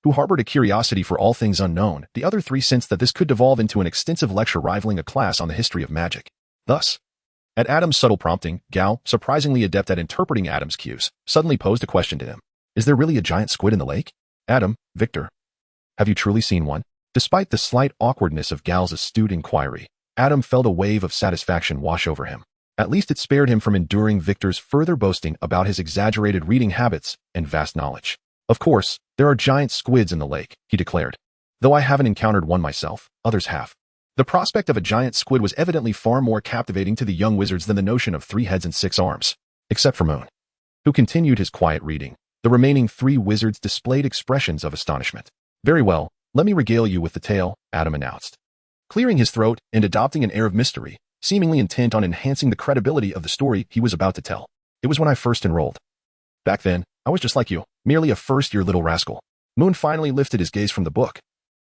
who harbored a curiosity for all things unknown, the other three sensed that this could devolve into an extensive lecture rivaling a class on the history of magic. Thus, at Adam's subtle prompting, Gal, surprisingly adept at interpreting Adam's cues, suddenly posed a question to him. "Is there really a giant squid in the lake?" "Adam, Victor, have you truly seen one?" Despite the slight awkwardness of Gal's astute inquiry, Adam felt a wave of satisfaction wash over him. At least it spared him from enduring Victor's further boasting about his exaggerated reading habits and vast knowledge. "Of course, there are giant squids in the lake," he declared. "Though I haven't encountered one myself, others have." The prospect of a giant squid was evidently far more captivating to the young wizards than the notion of 3 heads and 6 arms. Except for Moon, who continued his quiet reading, the remaining 3 wizards displayed expressions of astonishment. "Very well, let me regale you with the tale," Adam announced, clearing his throat and adopting an air of mystery, seemingly intent on enhancing the credibility of the story he was about to tell. "It was when I first enrolled. Back then, I was just like you, merely a first-year little rascal." Moon finally lifted his gaze from the book,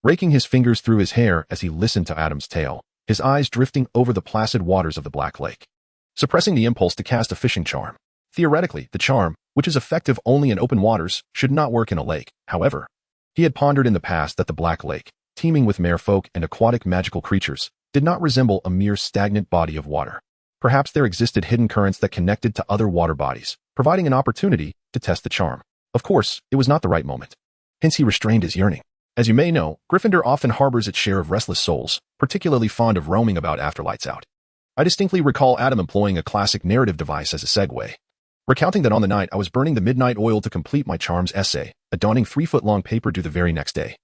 raking his fingers through his hair as he listened to Adam's tale, his eyes drifting over the placid waters of the Black Lake, suppressing the impulse to cast a fishing charm. Theoretically, the charm, which is effective only in open waters, should not work in a lake. However, he had pondered in the past that the Black Lake, teeming with merfolk and aquatic magical creatures, did not resemble a mere stagnant body of water. Perhaps there existed hidden currents that connected to other water bodies, providing an opportunity to test the charm. Of course, it was not the right moment. Hence he restrained his yearning. As you may know, Gryffindor often harbors its share of restless souls, particularly fond of roaming about after lights out. I distinctly recall Adam employing a classic narrative device as a segue, recounting that on the night I was burning the midnight oil to complete my charms essay, a daunting 3-foot-long paper due the very next day,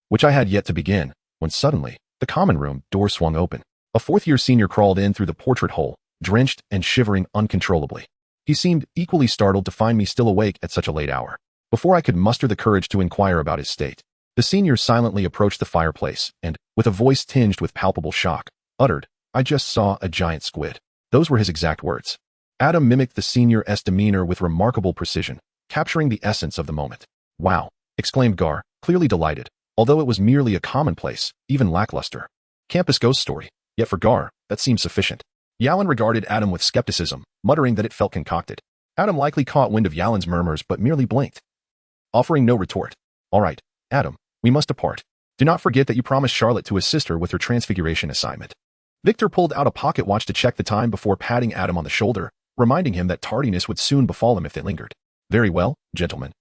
which I had yet to begin, when suddenly, the common room door swung open. A fourth-year senior crawled in through the portrait hole, drenched and shivering uncontrollably. He seemed equally startled to find me still awake at such a late hour. Before I could muster the courage to inquire about his state, the senior silently approached the fireplace and, with a voice tinged with palpable shock, uttered, "I just saw a giant squid." Those were his exact words. Adam mimicked the senior's demeanor with remarkable precision, capturing the essence of the moment. "Wow," exclaimed Gar, clearly delighted, although it was merely a commonplace, even lackluster, campus ghost story. Yet for Gar, that seemed sufficient. Yalin regarded Adam with skepticism, muttering that it felt concocted. Adam likely caught wind of Yalin's murmurs but merely blinked, offering no retort. "All right, Adam, we must depart. Do not forget that you promised Charlotte to assist her with her transfiguration assignment." Victor pulled out a pocket watch to check the time before patting Adam on the shoulder, reminding him that tardiness would soon befall him if it lingered. "Very well, gentlemen.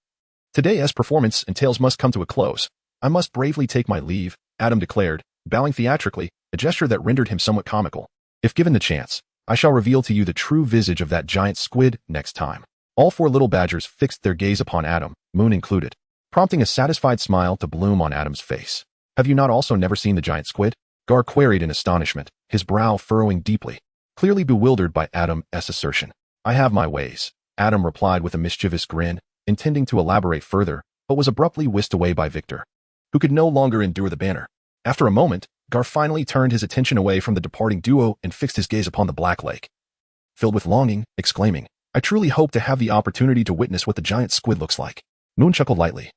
Today's performance and tales must come to a close. I must bravely take my leave," Adam declared, bowing theatrically, a gesture that rendered him somewhat comical. "If given the chance, I shall reveal to you the true visage of that giant squid next time." All 4 little badgers fixed their gaze upon Adam, Moon included, prompting a satisfied smile to bloom on Adam's face. "Have you not also never seen the giant squid?" Gar queried in astonishment, his brow furrowing deeply, clearly bewildered by Adam's assertion. "I have my ways," Adam replied with a mischievous grin, intending to elaborate further, but was abruptly whisked away by Victor, who could no longer endure the banter. After a moment, Gar finally turned his attention away from the departing duo and fixed his gaze upon the black lake, filled with longing, exclaiming, "I truly hope to have the opportunity to witness what the giant squid looks like." Moon chuckled lightly.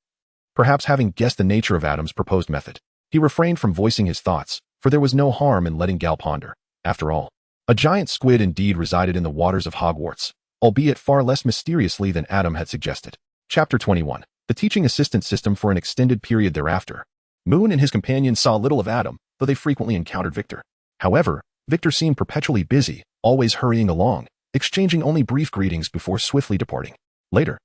Perhaps having guessed the nature of Adam's proposed method, he refrained from voicing his thoughts, for there was no harm in letting Gal ponder. After all, a giant squid indeed resided in the waters of Hogwarts, albeit far less mysteriously than Adam had suggested. Chapter 21. The teaching assistant system. For an extended period thereafter, Moon and his companions saw little of Adam, though they frequently encountered Victor. However, Victor seemed perpetually busy, always hurrying along, exchanging only brief greetings before swiftly departing. Later,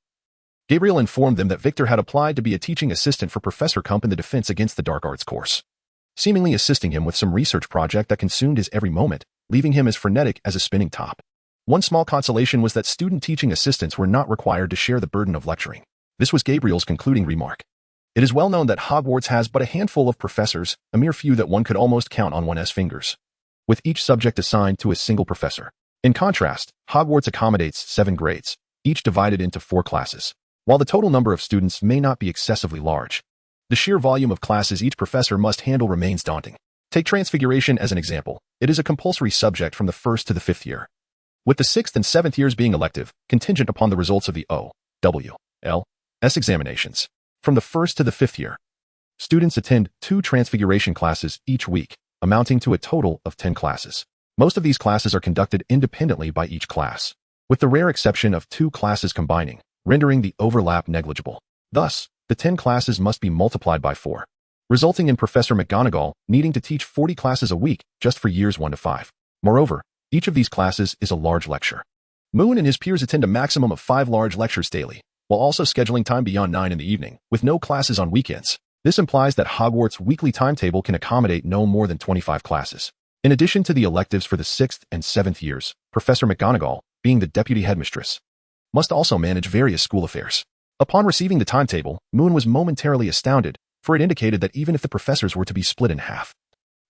Gabriel informed them that Victor had applied to be a teaching assistant for Professor Kump in the Defense Against the Dark Arts course, seemingly assisting him with some research project that consumed his every moment, leaving him as frenetic as a spinning top. One small consolation was that student teaching assistants were not required to share the burden of lecturing. This was Gabriel's concluding remark. It is well known that Hogwarts has but a handful of professors, a mere few that one could almost count on one's fingers, with each subject assigned to a single professor. In contrast, Hogwarts accommodates 7 grades, each divided into 4 classes. While the total number of students may not be excessively large, the sheer volume of classes each professor must handle remains daunting. Take Transfiguration as an example. It is a compulsory subject from the 1st to the 5th year, with the 6th and 7th years being elective, contingent upon the results of the O.W.L.S. examinations. From the 1st to the 5th year, students attend 2 Transfiguration classes each week, amounting to a total of 10 classes. Most of these classes are conducted independently by each class, with the rare exception of 2 classes combining, rendering the overlap negligible. Thus, the 10 classes must be multiplied by 4, resulting in Professor McGonagall needing to teach 40 classes a week just for years 1 to 5. Moreover, each of these classes is a large lecture. Moon and his peers attend a maximum of 5 large lectures daily, while also scheduling time beyond 9 in the evening, with no classes on weekends. This implies that Hogwarts' weekly timetable can accommodate no more than 25 classes. In addition to the electives for the 6th and 7th years, Professor McGonagall, being the deputy headmistress, must also manage various school affairs. Upon receiving the timetable, Moon was momentarily astounded, for it indicated that even if the professors were to be split in half,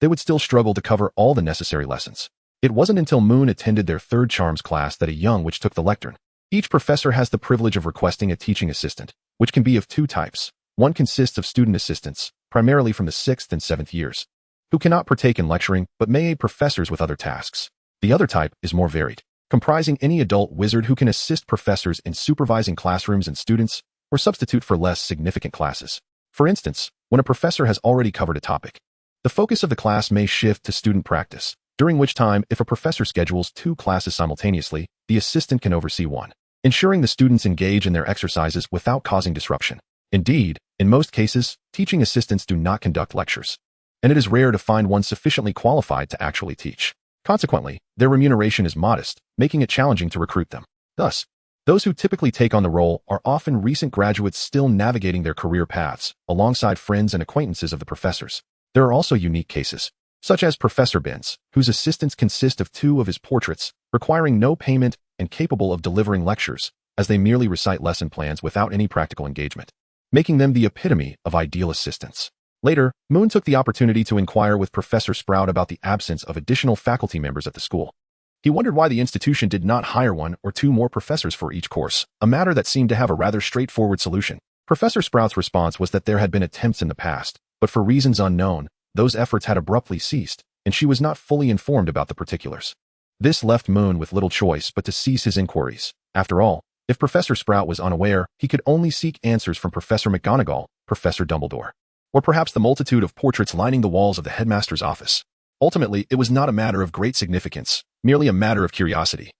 they would still struggle to cover all the necessary lessons. It wasn't until Moon attended their 3rd charms class that a young witch took the lectern. Each professor has the privilege of requesting a teaching assistant, which can be of 2 types. One consists of student assistants, primarily from the 6th and 7th years, who cannot partake in lecturing but may aid professors with other tasks. The other type is more varied, comprising any adult wizard who can assist professors in supervising classrooms and students, or substitute for less significant classes. For instance, when a professor has already covered a topic, the focus of the class may shift to student practice, during which time, if a professor schedules 2 classes simultaneously, the assistant can oversee one, ensuring the students engage in their exercises without causing disruption. Indeed, in most cases, teaching assistants do not conduct lectures. and it is rare to find one sufficiently qualified to actually teach. Consequently, their remuneration is modest, making it challenging to recruit them. Thus, those who typically take on the role are often recent graduates still navigating their career paths, alongside friends and acquaintances of the professors. There are also unique cases, such as Professor Benz, whose assistants consist of 2 of his portraits, requiring no payment and capable of delivering lectures, as they merely recite lesson plans without any practical engagement, making them the epitome of ideal assistants. Later, Moon took the opportunity to inquire with Professor Sprout about the absence of additional faculty members at the school. He wondered why the institution did not hire 1 or 2 more professors for each course, a matter that seemed to have a rather straightforward solution. Professor Sprout's response was that there had been attempts in the past, but for reasons unknown, those efforts had abruptly ceased, and she was not fully informed about the particulars. This left Moon with little choice but to cease his inquiries. After all, if Professor Sprout was unaware, he could only seek answers from Professor McGonagall, Professor Dumbledore, or perhaps the multitude of portraits lining the walls of the headmaster's office. Ultimately, it was not a matter of great significance, merely a matter of curiosity.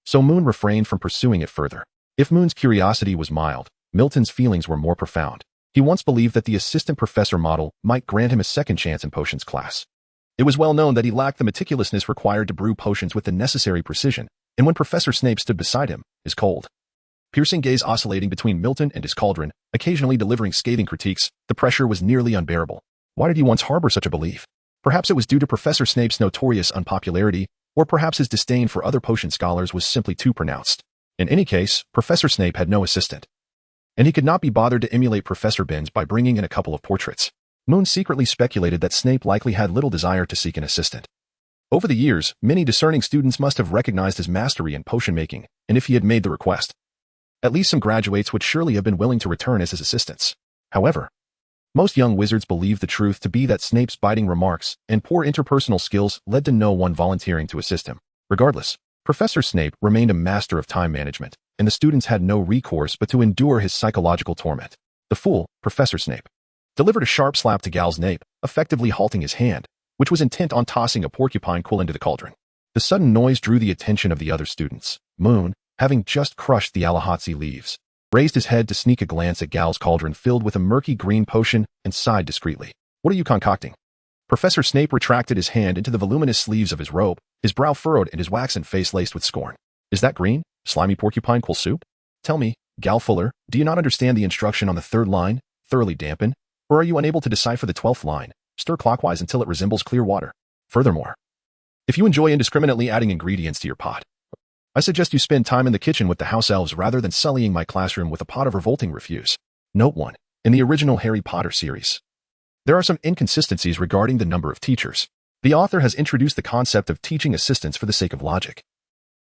So Moon refrained from pursuing it further. If Moon's curiosity was mild, Milton's feelings were more profound. He once believed that the assistant professor model might grant him a second chance in potions class. It was well known that he lacked the meticulousness required to brew potions with the necessary precision, and when Professor Snape stood beside him, his cold, piercing gaze oscillating between Milton and his cauldron, occasionally delivering scathing critiques, the pressure was nearly unbearable. Why did he once harbor such a belief? Perhaps it was due to Professor Snape's notorious unpopularity, or perhaps his disdain for other potion scholars was simply too pronounced. In any case, Professor Snape had no assistant, and he could not be bothered to emulate Professor Binns by bringing in a couple of portraits. Moon secretly speculated that Snape likely had little desire to seek an assistant. Over the years, many discerning students must have recognized his mastery in potion making, and if he had made the request, at least some graduates would surely have been willing to return as his assistants. However, most young wizards believed the truth to be that Snape's biting remarks and poor interpersonal skills led to no one volunteering to assist him. Regardless, Professor Snape remained a master of time management, and the students had no recourse but to endure his psychological torment. The fool, Professor Snape, delivered a sharp slap to Gal's nape, effectively halting his hand, which was intent on tossing a porcupine quill into the cauldron. The sudden noise drew the attention of the other students. Moon, having just crushed the Alahatsi leaves, raised his head to sneak a glance at Gal's cauldron filled with a murky green potion and sighed discreetly. What are you concocting? Professor Snape retracted his hand into the voluminous sleeves of his robe, his brow furrowed and his waxen face laced with scorn. Is that green, slimy porcupine quill soup? Tell me, Gal Fuller, do you not understand the instruction on the 3rd line, thoroughly dampen? Or are you unable to decipher the 12th line, stir clockwise until it resembles clear water? Furthermore, if you enjoy indiscriminately adding ingredients to your pot, I suggest you spend time in the kitchen with the house elves rather than sullying my classroom with a pot of revolting refuse. Note 1. In the original Harry Potter series, there are some inconsistencies regarding the number of teachers. The author has introduced the concept of teaching assistants for the sake of logic,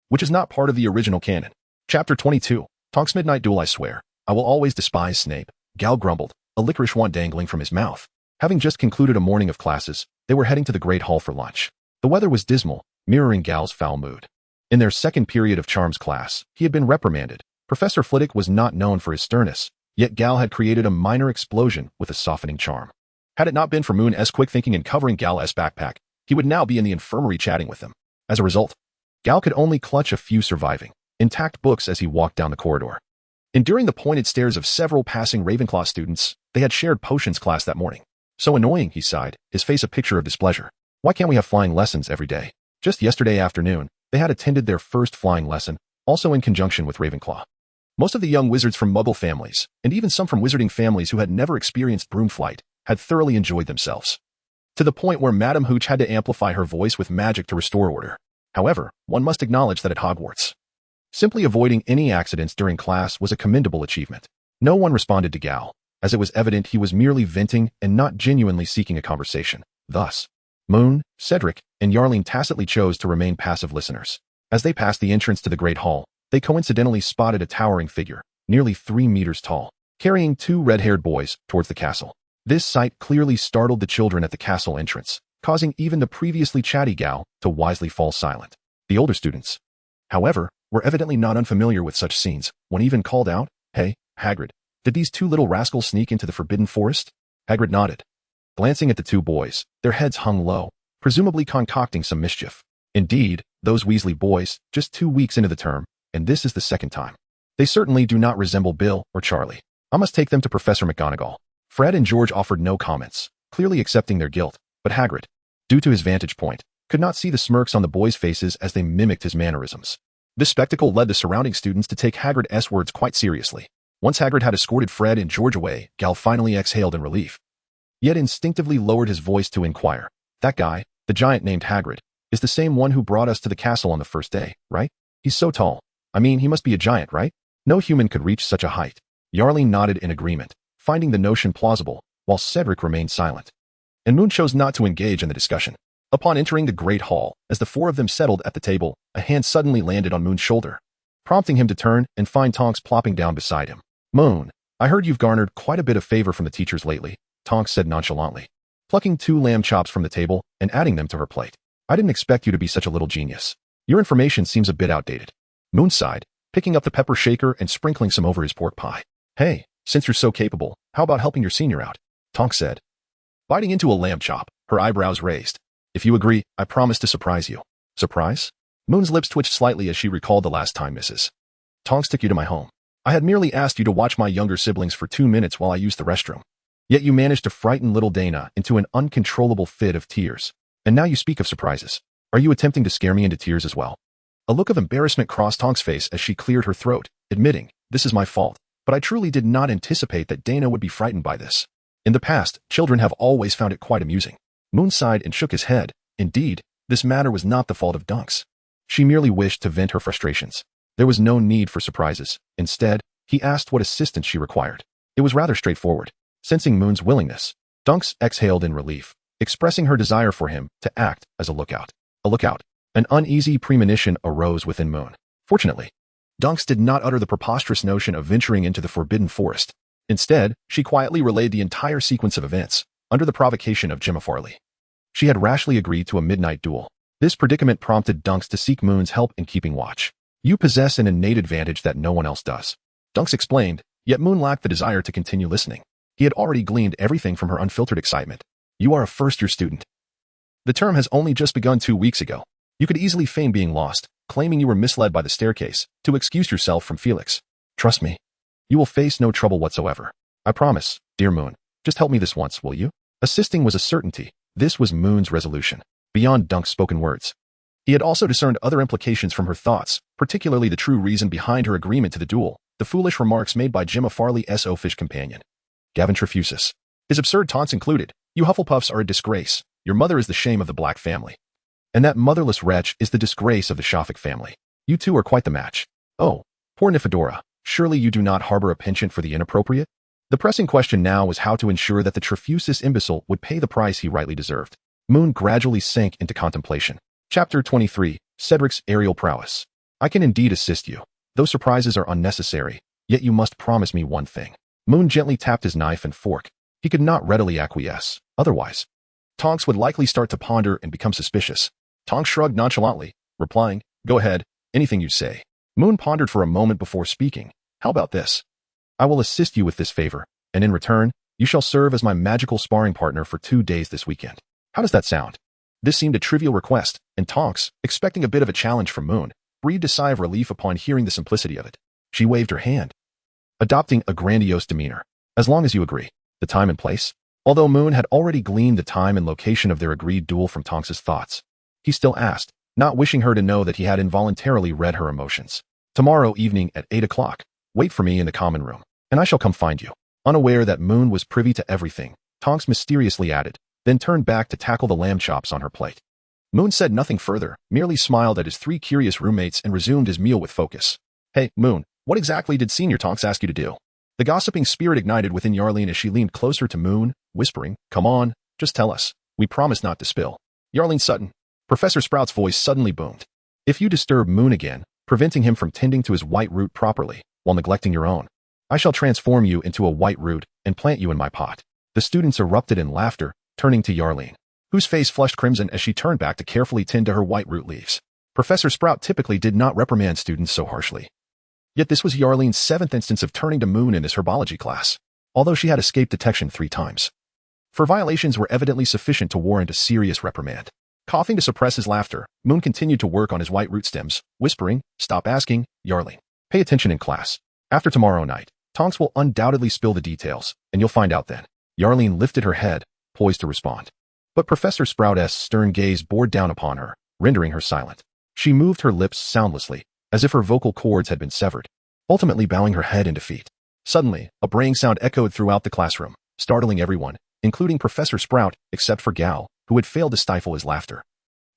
which is not part of the original canon. Chapter 22. Tonks Midnight Duel. I swear, I will always despise Snape, Gal grumbled, a licorice wand dangling from his mouth. Having just concluded a morning of classes, they were heading to the Great Hall for lunch. The weather was dismal, mirroring Gal's foul mood. In their second period of charms class, he had been reprimanded. Professor Flitwick was not known for his sternness, yet Gal had created a minor explosion with a softening charm. Had it not been for Moon's quick thinking and covering Gal's backpack, he would now be in the infirmary chatting with them. As a result, Gal could only clutch a few surviving, intact books as he walked down the corridor. Enduring the pointed stares of several passing Ravenclaw students, they had shared potions class that morning. So annoying, he sighed, his face a picture of displeasure. Why can't we have flying lessons every day? Just yesterday afternoon, they had attended their first flying lesson, also in conjunction with Ravenclaw. Most of the young wizards from Muggle families, and even some from wizarding families who had never experienced broom flight, had thoroughly enjoyed themselves, to the point where Madame Hooch had to amplify her voice with magic to restore order. However, one must acknowledge that at Hogwarts, simply avoiding any accidents during class was a commendable achievement. No one responded to Gal, as it was evident he was merely venting and not genuinely seeking a conversation. Thus, Moon, Cedric, and Yearning tacitly chose to remain passive listeners. As they passed the entrance to the Great Hall, they coincidentally spotted a towering figure, nearly 3 meters tall, carrying 2 red-haired boys towards the castle. This sight clearly startled the children at the castle entrance, causing even the previously chatty Gal to wisely fall silent. The older students, however, were evidently not unfamiliar with such scenes. One even called out, "Hey, Hagrid, did these 2 little rascals sneak into the Forbidden Forest?" Hagrid nodded. Glancing at the 2 boys, their heads hung low, presumably concocting some mischief. Indeed, those Weasley boys, just 2 weeks into the term, and this is the second time. They certainly do not resemble Bill or Charlie. I must take them to Professor McGonagall. Fred and George offered no comments, clearly accepting their guilt, But Hagrid, due to his vantage point, could not see the smirks on the boys' faces as they mimicked his mannerisms. This spectacle led the surrounding students to take Hagrid's words quite seriously. Once Hagrid had escorted Fred and George away, Gal finally exhaled in relief, yet instinctively lowered his voice to inquire. That guy, the giant named Hagrid, is the same one who brought us to the castle on the first day, right? He's so tall. I mean, he must be a giant, right? No human could reach such a height. Yarling nodded in agreement, finding the notion plausible, while Cedric remained silent. And Moon chose not to engage in the discussion. Upon entering the great hall, as the four of them settled at the table, a hand suddenly landed on Moon's shoulder, prompting him to turn and find Tonks plopping down beside him. Moon, I heard you've garnered quite a bit of favor from the teachers lately, Tonks said nonchalantly, plucking 2 lamb chops from the table and adding them to her plate. I didn't expect you to be such a little genius. Your information seems a bit outdated. Moon sighed, picking up the pepper shaker and sprinkling some over his pork pie. Hey, since you're so capable, how about helping your senior out? Tonks said, biting into a lamb chop, her eyebrows raised. If you agree, I promise to surprise you. Surprise? Moon's lips twitched slightly as she recalled the last time Mrs. Tonks took you to my home. I had merely asked you to watch my younger siblings for 2 minutes while I used the restroom. Yet you managed to frighten little Dana into an uncontrollable fit of tears. And now you speak of surprises. Are you attempting to scare me into tears as well? A look of embarrassment crossed Tonks' face as she cleared her throat, admitting, this is my fault, but I truly did not anticipate that Dana would be frightened by this. In the past, children have always found it quite amusing. Moon sighed and shook his head. Indeed, this matter was not the fault of Dunks. She merely wished to vent her frustrations. There was no need for surprises. Instead, he asked what assistance she required. It was rather straightforward. Sensing Moon's willingness, Dunks exhaled in relief, expressing her desire for him to act as a lookout. A lookout. An uneasy premonition arose within Moon. Fortunately, Dunks did not utter the preposterous notion of venturing into the forbidden forest. Instead, she quietly relayed the entire sequence of events, under the provocation of Gemma Farley. She had rashly agreed to a midnight duel. This predicament prompted Dunks to seek Moon's help in keeping watch. You possess an innate advantage that no one else does, Dunks explained, yet Moon lacked the desire to continue listening. He had already gleaned everything from her unfiltered excitement. You are a first-year student. The term has only just begun 2 weeks ago. You could easily feign being lost, claiming you were misled by the staircase, to excuse yourself from Felix. Trust me. You will face no trouble whatsoever. I promise, dear Moon. Just help me this once, will you? Assisting was a certainty. This was Moon's resolution, beyond Dunks' spoken words. He had also discerned other implications from her thoughts, particularly the true reason behind her agreement to the duel, the foolish remarks made by Gemma Farley's oafish companion, Gavin Trefusis. His absurd taunts included, you Hufflepuffs are a disgrace, your mother is the shame of the Black family. And that motherless wretch is the disgrace of the Shafik family. You two are quite the match. Oh, poor Nifedora, surely you do not harbor a penchant for the inappropriate? The pressing question now was how to ensure that the Trefusis imbecile would pay the price he rightly deserved. Moon gradually sank into contemplation. Chapter 23, Cedric's Aerial Prowess. I can indeed assist you. Those surprises are unnecessary, yet you must promise me one thing. Moon gently tapped his knife and fork. He could not readily acquiesce. Otherwise, Tonks would likely start to ponder and become suspicious. Tonks shrugged nonchalantly, replying, go ahead, anything you say. Moon pondered for a moment before speaking. How about this? I will assist you with this favor, and in return, you shall serve as my magical sparring partner for 2 days this weekend. How does that sound? This seemed a trivial request, and Tonks, expecting a bit of a challenge from Moon, breathed a sigh of relief upon hearing the simplicity of it. She waved her hand, adopting a grandiose demeanor. As long as you agree. The time and place? Although Moon had already gleaned the time and location of their agreed duel from Tonks's thoughts, he still asked, not wishing her to know that he had involuntarily read her emotions. Tomorrow evening at 8 o'clock. Wait for me in the common room, and I shall come find you. Unaware that Moon was privy to everything, Tonks mysteriously added, then turned back to tackle the lamb chops on her plate. Moon said nothing further, merely smiled at his 3 curious roommates and resumed his meal with focus. Hey, Moon, what exactly did Senior Tonks ask you to do? The gossiping spirit ignited within Yarleen as she leaned closer to Moon, whispering, come on, just tell us. We promise not to spill. Yarleen Sutton. Professor Sprout's voice suddenly boomed. If you disturb Moon again, preventing him from tending to his white root properly, while neglecting your own, I shall transform you into a white root and plant you in my pot. The students erupted in laughter, turning to Yarleen, whose face flushed crimson as she turned back to carefully tend to her white root leaves. Professor Sprout typically did not reprimand students so harshly. Yet this was Yarleen's 7th instance of turning to Moon in his herbology class, although she had escaped detection 3 times. For violations were evidently sufficient to warrant a serious reprimand. Coughing to suppress his laughter, Moon continued to work on his white root stems, whispering, stop asking, Yarleen. Pay attention in class. After tomorrow night, Tonks will undoubtedly spill the details, and you'll find out then. Yarleen lifted her head, poised to respond. But Professor Sprout's stern gaze bore down upon her, rendering her silent. She moved her lips soundlessly, as if her vocal cords had been severed, ultimately bowing her head in defeat. Suddenly, a braying sound echoed throughout the classroom, startling everyone, including Professor Sprout, except for Gal, who had failed to stifle his laughter.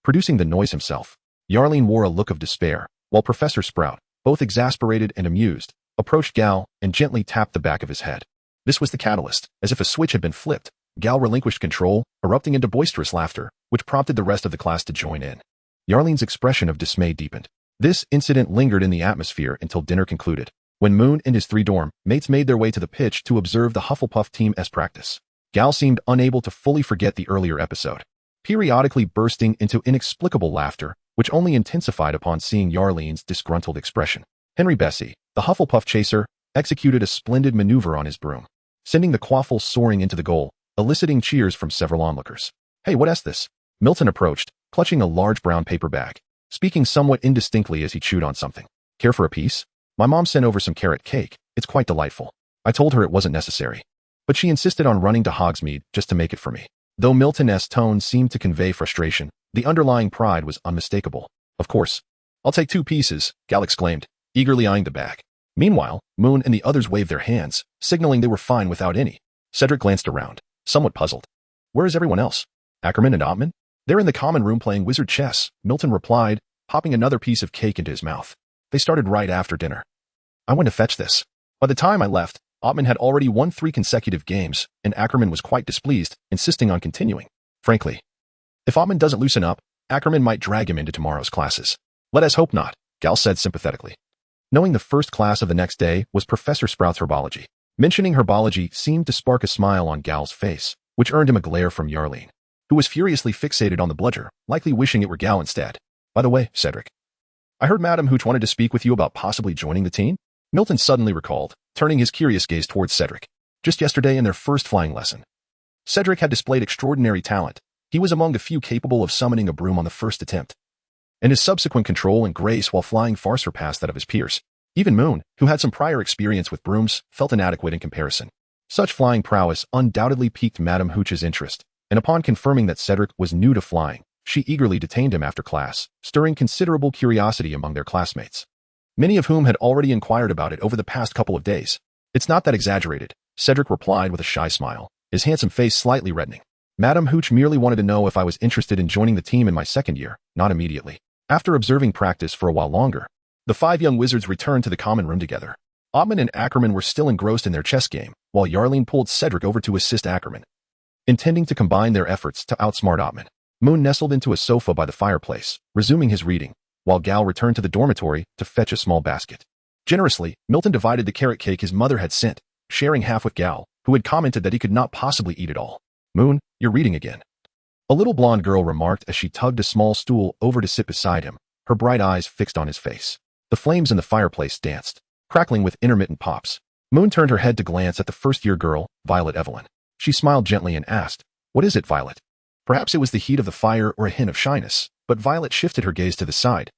Producing the noise himself, Yearning wore a look of despair, while Professor Sprout, both exasperated and amused, approached Gal and gently tapped the back of his head. This was the catalyst. As if a switch had been flipped, Gal relinquished control, erupting into boisterous laughter, which prompted the rest of the class to join in. Yearning's expression of dismay deepened. This incident lingered in the atmosphere until dinner concluded, when Moon and his 3 dorm mates made their way to the pitch to observe the Hufflepuff team's practice. Gal seemed unable to fully forget the earlier episode, periodically bursting into inexplicable laughter, which only intensified upon seeing Yearning's disgruntled expression. Henry Bessie, the Hufflepuff chaser, executed a splendid maneuver on his broom, sending the quaffle soaring into the goal, eliciting cheers from several onlookers. "Hey, what's this?" Milton approached, clutching a large brown paper bag, speaking somewhat indistinctly as he chewed on something. "Care for a piece? My mom sent over some carrot cake. It's quite delightful." I told her it wasn't necessary, but she insisted on running to Hogsmeade just to make it for me. Though Milton's tone seemed to convey frustration, the underlying pride was unmistakable. "Of course. I'll take 2 pieces, Gal exclaimed, eagerly eyeing the bag. Meanwhile, Moon and the others waved their hands, signaling they were fine without any. Cedric glanced around, somewhat puzzled. "Where is everyone else? Ackerman and Ottman?" "They're in the common room playing wizard chess," Milton replied, popping another piece of cake into his mouth. "They started right after dinner. I went to fetch this. By the time I left, Ottman had already won 3 consecutive games, and Ackerman was quite displeased, insisting on continuing. Frankly, if Ottman doesn't loosen up, Ackerman might drag him into tomorrow's classes." "Let us hope not," Gal said sympathetically. Knowing the first class of the next day was Professor Sprout's herbology. Mentioning herbology seemed to spark a smile on Gal's face, which earned him a glare from Yearning, who was furiously fixated on the bludger, likely wishing it were Gal instead. "By the way, Cedric, I heard Madam Hooch wanted to speak with you about possibly joining the team?" Milton suddenly recalled, turning his curious gaze towards Cedric. Just yesterday in their first flying lesson, Cedric had displayed extraordinary talent. He was among the few capable of summoning a broom on the first attempt, and his subsequent control and grace while flying far surpassed that of his peers. Even Moon, who had some prior experience with brooms, felt inadequate in comparison. Such flying prowess undoubtedly piqued Madame Hooch's interest, and upon confirming that Cedric was new to flying, she eagerly detained him after class, stirring considerable curiosity among their classmates, many of whom had already inquired about it over the past couple of days. "It's not that exaggerated," Cedric replied with a shy smile, his handsome face slightly reddening. "Madame Hooch merely wanted to know if I was interested in joining the team in my second year, not immediately." After observing practice for a while longer, the 5 young wizards returned to the common room together. Ottman and Ackerman were still engrossed in their chess game, while Yearning pulled Cedric over to assist Ackerman, intending to combine their efforts to outsmart Ottman. Moon nestled into a sofa by the fireplace, resuming his reading, while Gal returned to the dormitory to fetch a small basket. Generously, Milton divided the carrot cake his mother had sent, sharing half with Gal, who had commented that he could not possibly eat it all. "Moon, you're reading again," a little blonde girl remarked as she tugged a small stool over to sit beside him, her bright eyes fixed on his face. The flames in the fireplace danced, crackling with intermittent pops. Moon turned her head to glance at the first-year girl, Violet Evelyn. She smiled gently and asked, "What is it, Violet?" Perhaps it was the heat of the fire or a hint of shyness, but Violet shifted her gaze to the side,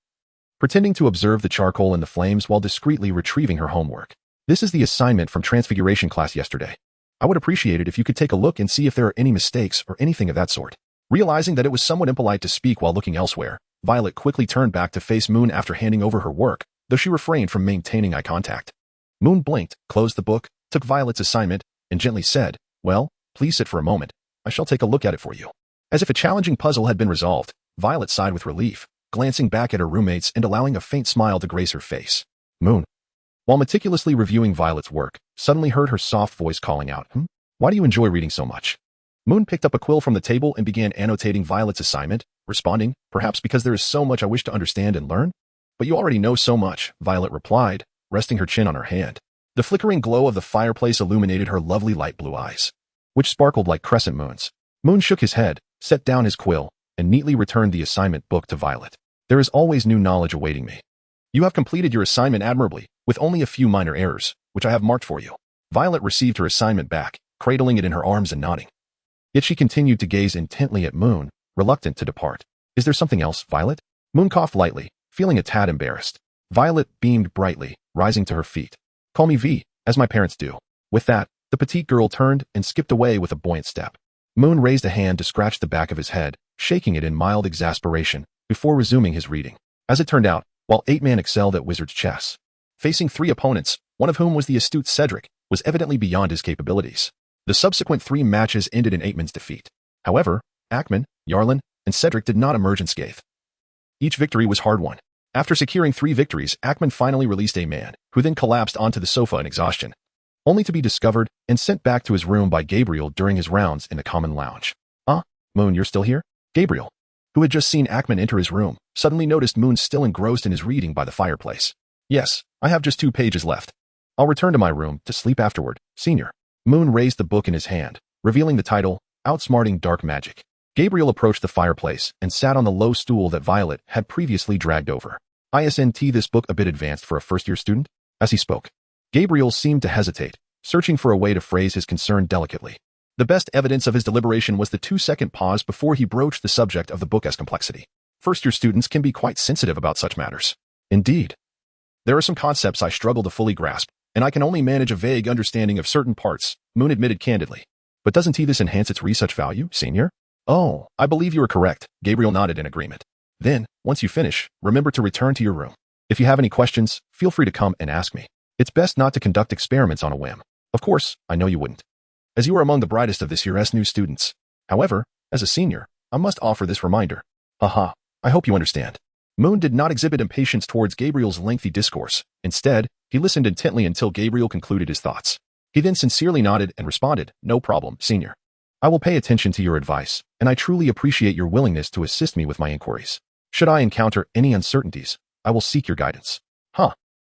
pretending to observe the charcoal in the flames while discreetly retrieving her homework. "This is the assignment from Transfiguration class yesterday. I would appreciate it if you could take a look and see if there are any mistakes or anything of that sort." Realizing that it was somewhat impolite to speak while looking elsewhere, Violet quickly turned back to face Moon after handing over her work, though she refrained from maintaining eye contact. Moon blinked, closed the book, took Violet's assignment, and gently said, "Well, please sit for a moment. I shall take a look at it for you." As if a challenging puzzle had been resolved, Violet sighed with relief, glancing back at her roommates and allowing a faint smile to grace her face. Moon, while meticulously reviewing Violet's work, suddenly heard her soft voice calling out, "Why do you enjoy reading so much?" Moon picked up a quill from the table and began annotating Violet's assignment, responding, "Perhaps because there is so much I wish to understand and learn?" "But you already know so much," Violet replied, resting her chin on her hand. The flickering glow of the fireplace illuminated her lovely light blue eyes, which sparkled like crescent moons. Moon shook his head, set down his quill, and neatly returned the assignment book to Violet. "There is always new knowledge awaiting me. You have completed your assignment admirably, with only a few minor errors, which I have marked for you." Violet received her assignment back, cradling it in her arms and nodding. Yet she continued to gaze intently at Moon, reluctant to depart. "Is there something else, Violet?" Moon coughed lightly, feeling a tad embarrassed. Violet beamed brightly, rising to her feet. "Call me V, as my parents do." With that, the petite girl turned and skipped away with a buoyant step. Moon raised a hand to scratch the back of his head, shaking it in mild exasperation, before resuming his reading. As it turned out, while 8-man excelled at wizard's chess, facing 3 opponents, one of whom was the astute Cedric, was evidently beyond his capabilities. The subsequent 3 matches ended in 8-man's defeat. However, Ackman, Yarlin, and Cedric did not emerge unscathed. Each victory was hard-won. After securing 3 victories, Ackman finally released 8-man, who then collapsed onto the sofa in exhaustion, only to be discovered and sent back to his room by Gabriel during his rounds in the common lounge. Moon, you're still here? Gabriel, who had just seen Ackman enter his room, suddenly noticed Moon still engrossed in his reading by the fireplace. Yes, I have just 2 pages left. I'll return to my room to sleep afterward, Senior. Moon raised the book in his hand, revealing the title, Outsmarting Dark Magic. Gabriel approached the fireplace and sat on the low stool that Violet had previously dragged over. Isn't this book a bit advanced for a first-year student? As he spoke, Gabriel seemed to hesitate, searching for a way to phrase his concern delicately. The best evidence of his deliberation was the 2-second pause before he broached the subject of the book's complexity. First-year students can be quite sensitive about such matters. Indeed. There are some concepts I struggle to fully grasp, and I can only manage a vague understanding of certain parts, Moon admitted candidly. But doesn't this enhance its research value, Senior? Oh, I believe you are correct, Gabriel nodded in agreement. Then, once you finish, remember to return to your room. If you have any questions, feel free to come and ask me. It's best not to conduct experiments on a whim. Of course, I know you wouldn't, as you are among the brightest of this year's new students. However, as a senior, I must offer this reminder. Haha, I hope you understand. Moon did not exhibit impatience towards Gabriel's lengthy discourse. Instead, he listened intently until Gabriel concluded his thoughts. He then sincerely nodded and responded, No problem, Senior. I will pay attention to your advice, and I truly appreciate your willingness to assist me with my inquiries. Should I encounter any uncertainties, I will seek your guidance.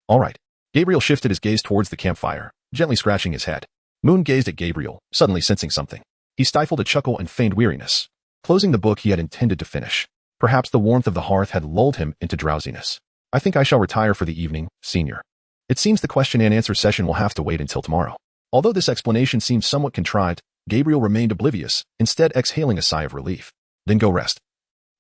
All right. Gabriel shifted his gaze towards the campfire, gently scratching his head. Moon gazed at Gabriel, suddenly sensing something. He stifled a chuckle and feigned weariness, closing the book he had intended to finish. Perhaps the warmth of the hearth had lulled him into drowsiness. I think I shall retire for the evening, Senior. It seems the question and answer session will have to wait until tomorrow. Although this explanation seemed somewhat contrived, Gabriel remained oblivious, instead exhaling a sigh of relief. Then go rest.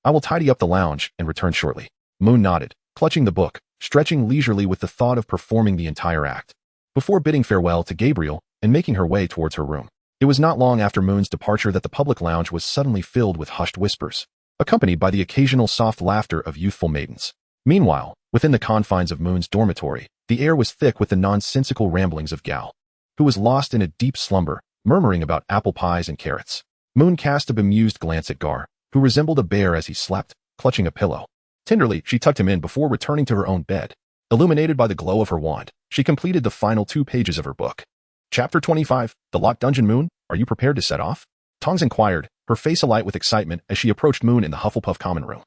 I will tidy up the lounge and return shortly. Moon nodded, clutching the book, stretching leisurely with the thought of performing the entire act, before bidding farewell to Gabriel and making her way towards her room. It was not long after Moon's departure that the public lounge was suddenly filled with hushed whispers, accompanied by the occasional soft laughter of youthful maidens. Meanwhile, within the confines of Moon's dormitory, the air was thick with the nonsensical ramblings of Gal, who was lost in a deep slumber, murmuring about apple pies and carrots. Moon cast a bemused glance at Gar, who resembled a bear as he slept, clutching a pillow. Tenderly, she tucked him in before returning to her own bed. Illuminated by the glow of her wand, she completed the final 2 pages of her book. Chapter 25, The Locked Dungeon. Moon, are you prepared to set off? Tongs inquired, her face alight with excitement as she approached Moon in the Hufflepuff common room.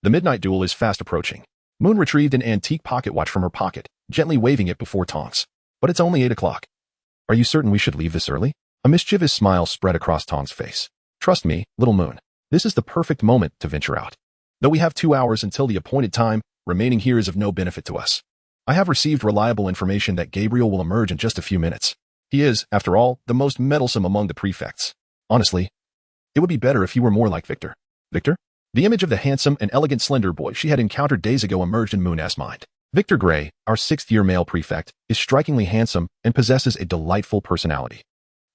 The midnight duel is fast approaching. Moon retrieved an antique pocket watch from her pocket, gently waving it before Tongs. But it's only 8 o'clock. Are you certain we should leave this early? A mischievous smile spread across Tongs' face. Trust me, little Moon. This is the perfect moment to venture out. Though we have 2 hours until the appointed time, remaining here is of no benefit to us. I have received reliable information that Gabriel will emerge in just a few minutes. He is, after all, the most meddlesome among the prefects. Honestly, it would be better if he were more like Victor. Victor? The image of the handsome and elegant slender boy she had encountered days ago emerged in Moon's mind. Victor Gray, our 6th-year male prefect, is strikingly handsome and possesses a delightful personality.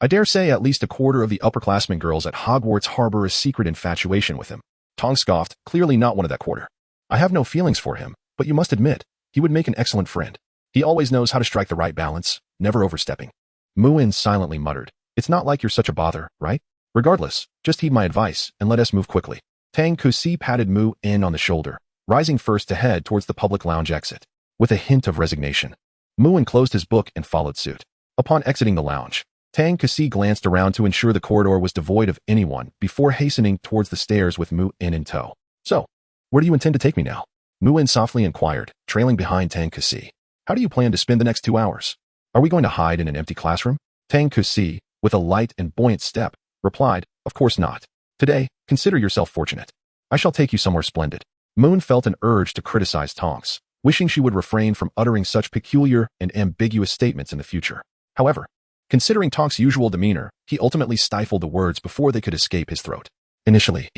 I dare say at least a quarter of the upperclassmen girls at Hogwarts harbor a secret infatuation with him. Tong scoffed, clearly not one of that quarter. I have no feelings for him, but you must admit, he would make an excellent friend. He always knows how to strike the right balance, never overstepping. Muin silently muttered, It's not like you're such a bother, right? Regardless, just heed my advice and let us move quickly. Tang Kusi patted Mu in on the shoulder, rising first to head towards the public lounge exit. With a hint of resignation, Muin closed his book and followed suit. Upon exiting the lounge, Tang Kusi glanced around to ensure the corridor was devoid of anyone before hastening towards the stairs with Mu in tow. So, where do you intend to take me now? Mu in softly inquired, trailing behind Tang Kusi. How do you plan to spend the next 2 hours? Are we going to hide in an empty classroom? Tang Kusi, with a light and buoyant step, replied, Of course not. Today, consider yourself fortunate. I shall take you somewhere splendid. Moon felt an urge to criticize Tonks, wishing she would refrain from uttering such peculiar and ambiguous statements in the future. However, considering Tonks' usual demeanor, he ultimately stifled the words before they could escape his throat. Initially,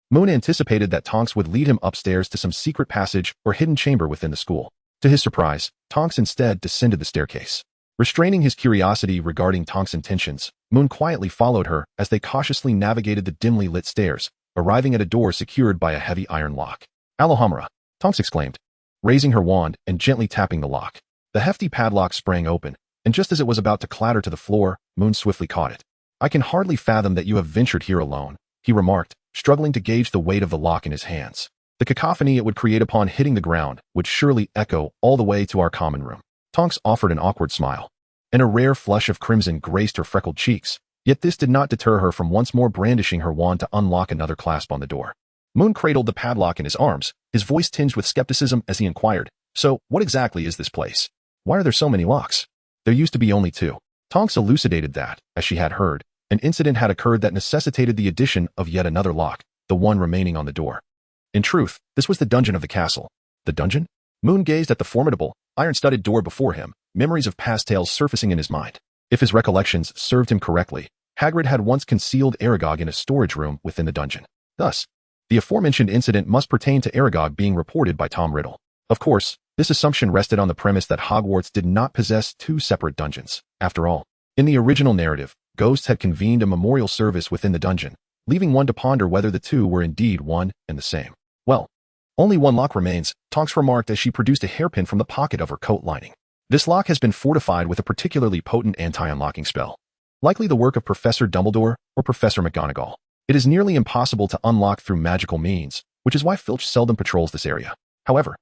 Moon anticipated that Tonks would lead him upstairs to some secret passage or hidden chamber within the school. To his surprise, Tonks instead descended the staircase. Restraining his curiosity regarding Tonks' intentions, Moon quietly followed her as they cautiously navigated the dimly lit stairs, arriving at a door secured by a heavy iron lock. "Alohomora," Tonks exclaimed, raising her wand and gently tapping the lock. The hefty padlock sprang open, and just as it was about to clatter to the floor, Moon swiftly caught it. "I can hardly fathom that you have ventured here alone," he remarked, struggling to gauge the weight of the lock in his hands. The cacophony it would create upon hitting the ground would surely echo all the way to our common room. Tonks offered an awkward smile, and a rare flush of crimson graced her freckled cheeks, yet this did not deter her from once more brandishing her wand to unlock another clasp on the door. Moon cradled the padlock in his arms, his voice tinged with skepticism as he inquired, "So, what exactly is this place? Why are there so many locks?" "There used to be only two." Tonks elucidated that, as she had heard, an incident had occurred that necessitated the addition of yet another lock, the one remaining on the door. In truth, this was the dungeon of the castle. The dungeon? Moon gazed at the formidable, iron-studded door before him, memories of past tales surfacing in his mind. If his recollections served him correctly, Hagrid had once concealed Aragog in a storage room within the dungeon. Thus, the aforementioned incident must pertain to Aragog being reported by Tom Riddle. Of course, this assumption rested on the premise that Hogwarts did not possess two separate dungeons. After all, in the original narrative, ghosts had convened a memorial service within the dungeon, leaving one to ponder whether the two were indeed one and the same. "Well, only one lock remains," Tonks remarked as she produced a hairpin from the pocket of her coat lining. "This lock has been fortified with a particularly potent anti-unlocking spell. Likely the work of Professor Dumbledore or Professor McGonagall. It is nearly impossible to unlock through magical means, which is why Filch seldom patrols this area. However,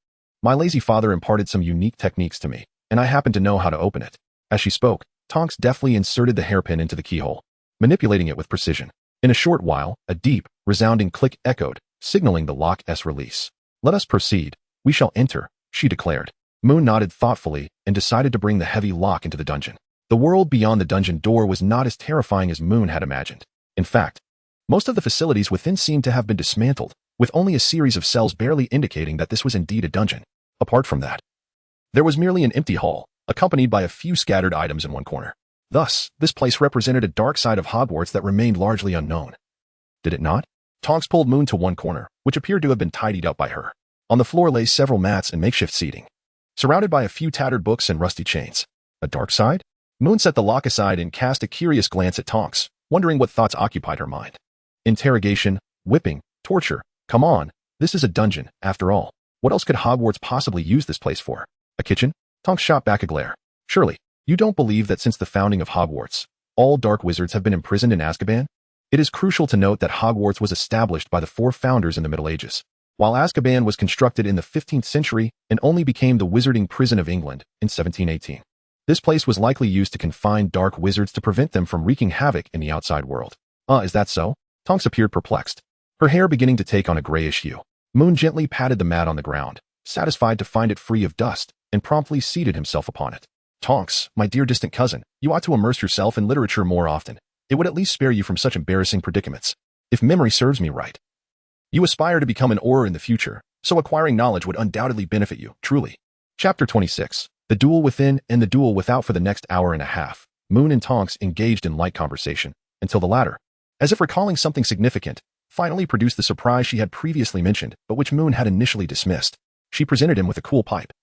my lazy father imparted some unique techniques to me, and I happen to know how to open it." As she spoke, Tonks deftly inserted the hairpin into the keyhole, manipulating it with precision. In a short while, a deep, resounding click echoed, signaling the lock's release. "Let us proceed. We shall enter," she declared. Moon nodded thoughtfully and decided to bring the heavy lock into the dungeon. The world beyond the dungeon door was not as terrifying as Moon had imagined. In fact, most of the facilities within seemed to have been dismantled, with only a series of cells barely indicating that this was indeed a dungeon. Apart from that, there was merely an empty hall, accompanied by a few scattered items in one corner. Thus, this place represented a dark side of Hogwarts that remained largely unknown. Did it not? Tonks pulled Moon to one corner, which appeared to have been tidied up by her. On the floor lay several mats and makeshift seating, surrounded by a few tattered books and rusty chains. A dark side? Moon set the lock aside and cast a curious glance at Tonks, wondering what thoughts occupied her mind. Interrogation, whipping, torture. Come on, this is a dungeon, after all. What else could Hogwarts possibly use this place for? A kitchen? Tonks shot back a glare. Surely, you don't believe that since the founding of Hogwarts, all dark wizards have been imprisoned in Azkaban? It is crucial to note that Hogwarts was established by the four founders in the Middle Ages, while Azkaban was constructed in the 15th century and only became the wizarding prison of England in 1718. This place was likely used to confine dark wizards to prevent them from wreaking havoc in the outside world. Is that so? Tonks appeared perplexed, her hair beginning to take on a grayish hue. Moon gently patted the mat on the ground, satisfied to find it free of dust, and promptly seated himself upon it. "Tonks, my dear distant cousin, you ought to immerse yourself in literature more often. It would at least spare you from such embarrassing predicaments. If memory serves me right, you aspire to become an Auror in the future, so acquiring knowledge would undoubtedly benefit you, truly." Chapter 26. The duel within and the duel without. For the next hour and a half, Moon and Tonks engaged in light conversation, until the latter, as if recalling something significant, finally produced the surprise she had previously mentioned, but which Moon had initially dismissed. She presented him with a cool pipe,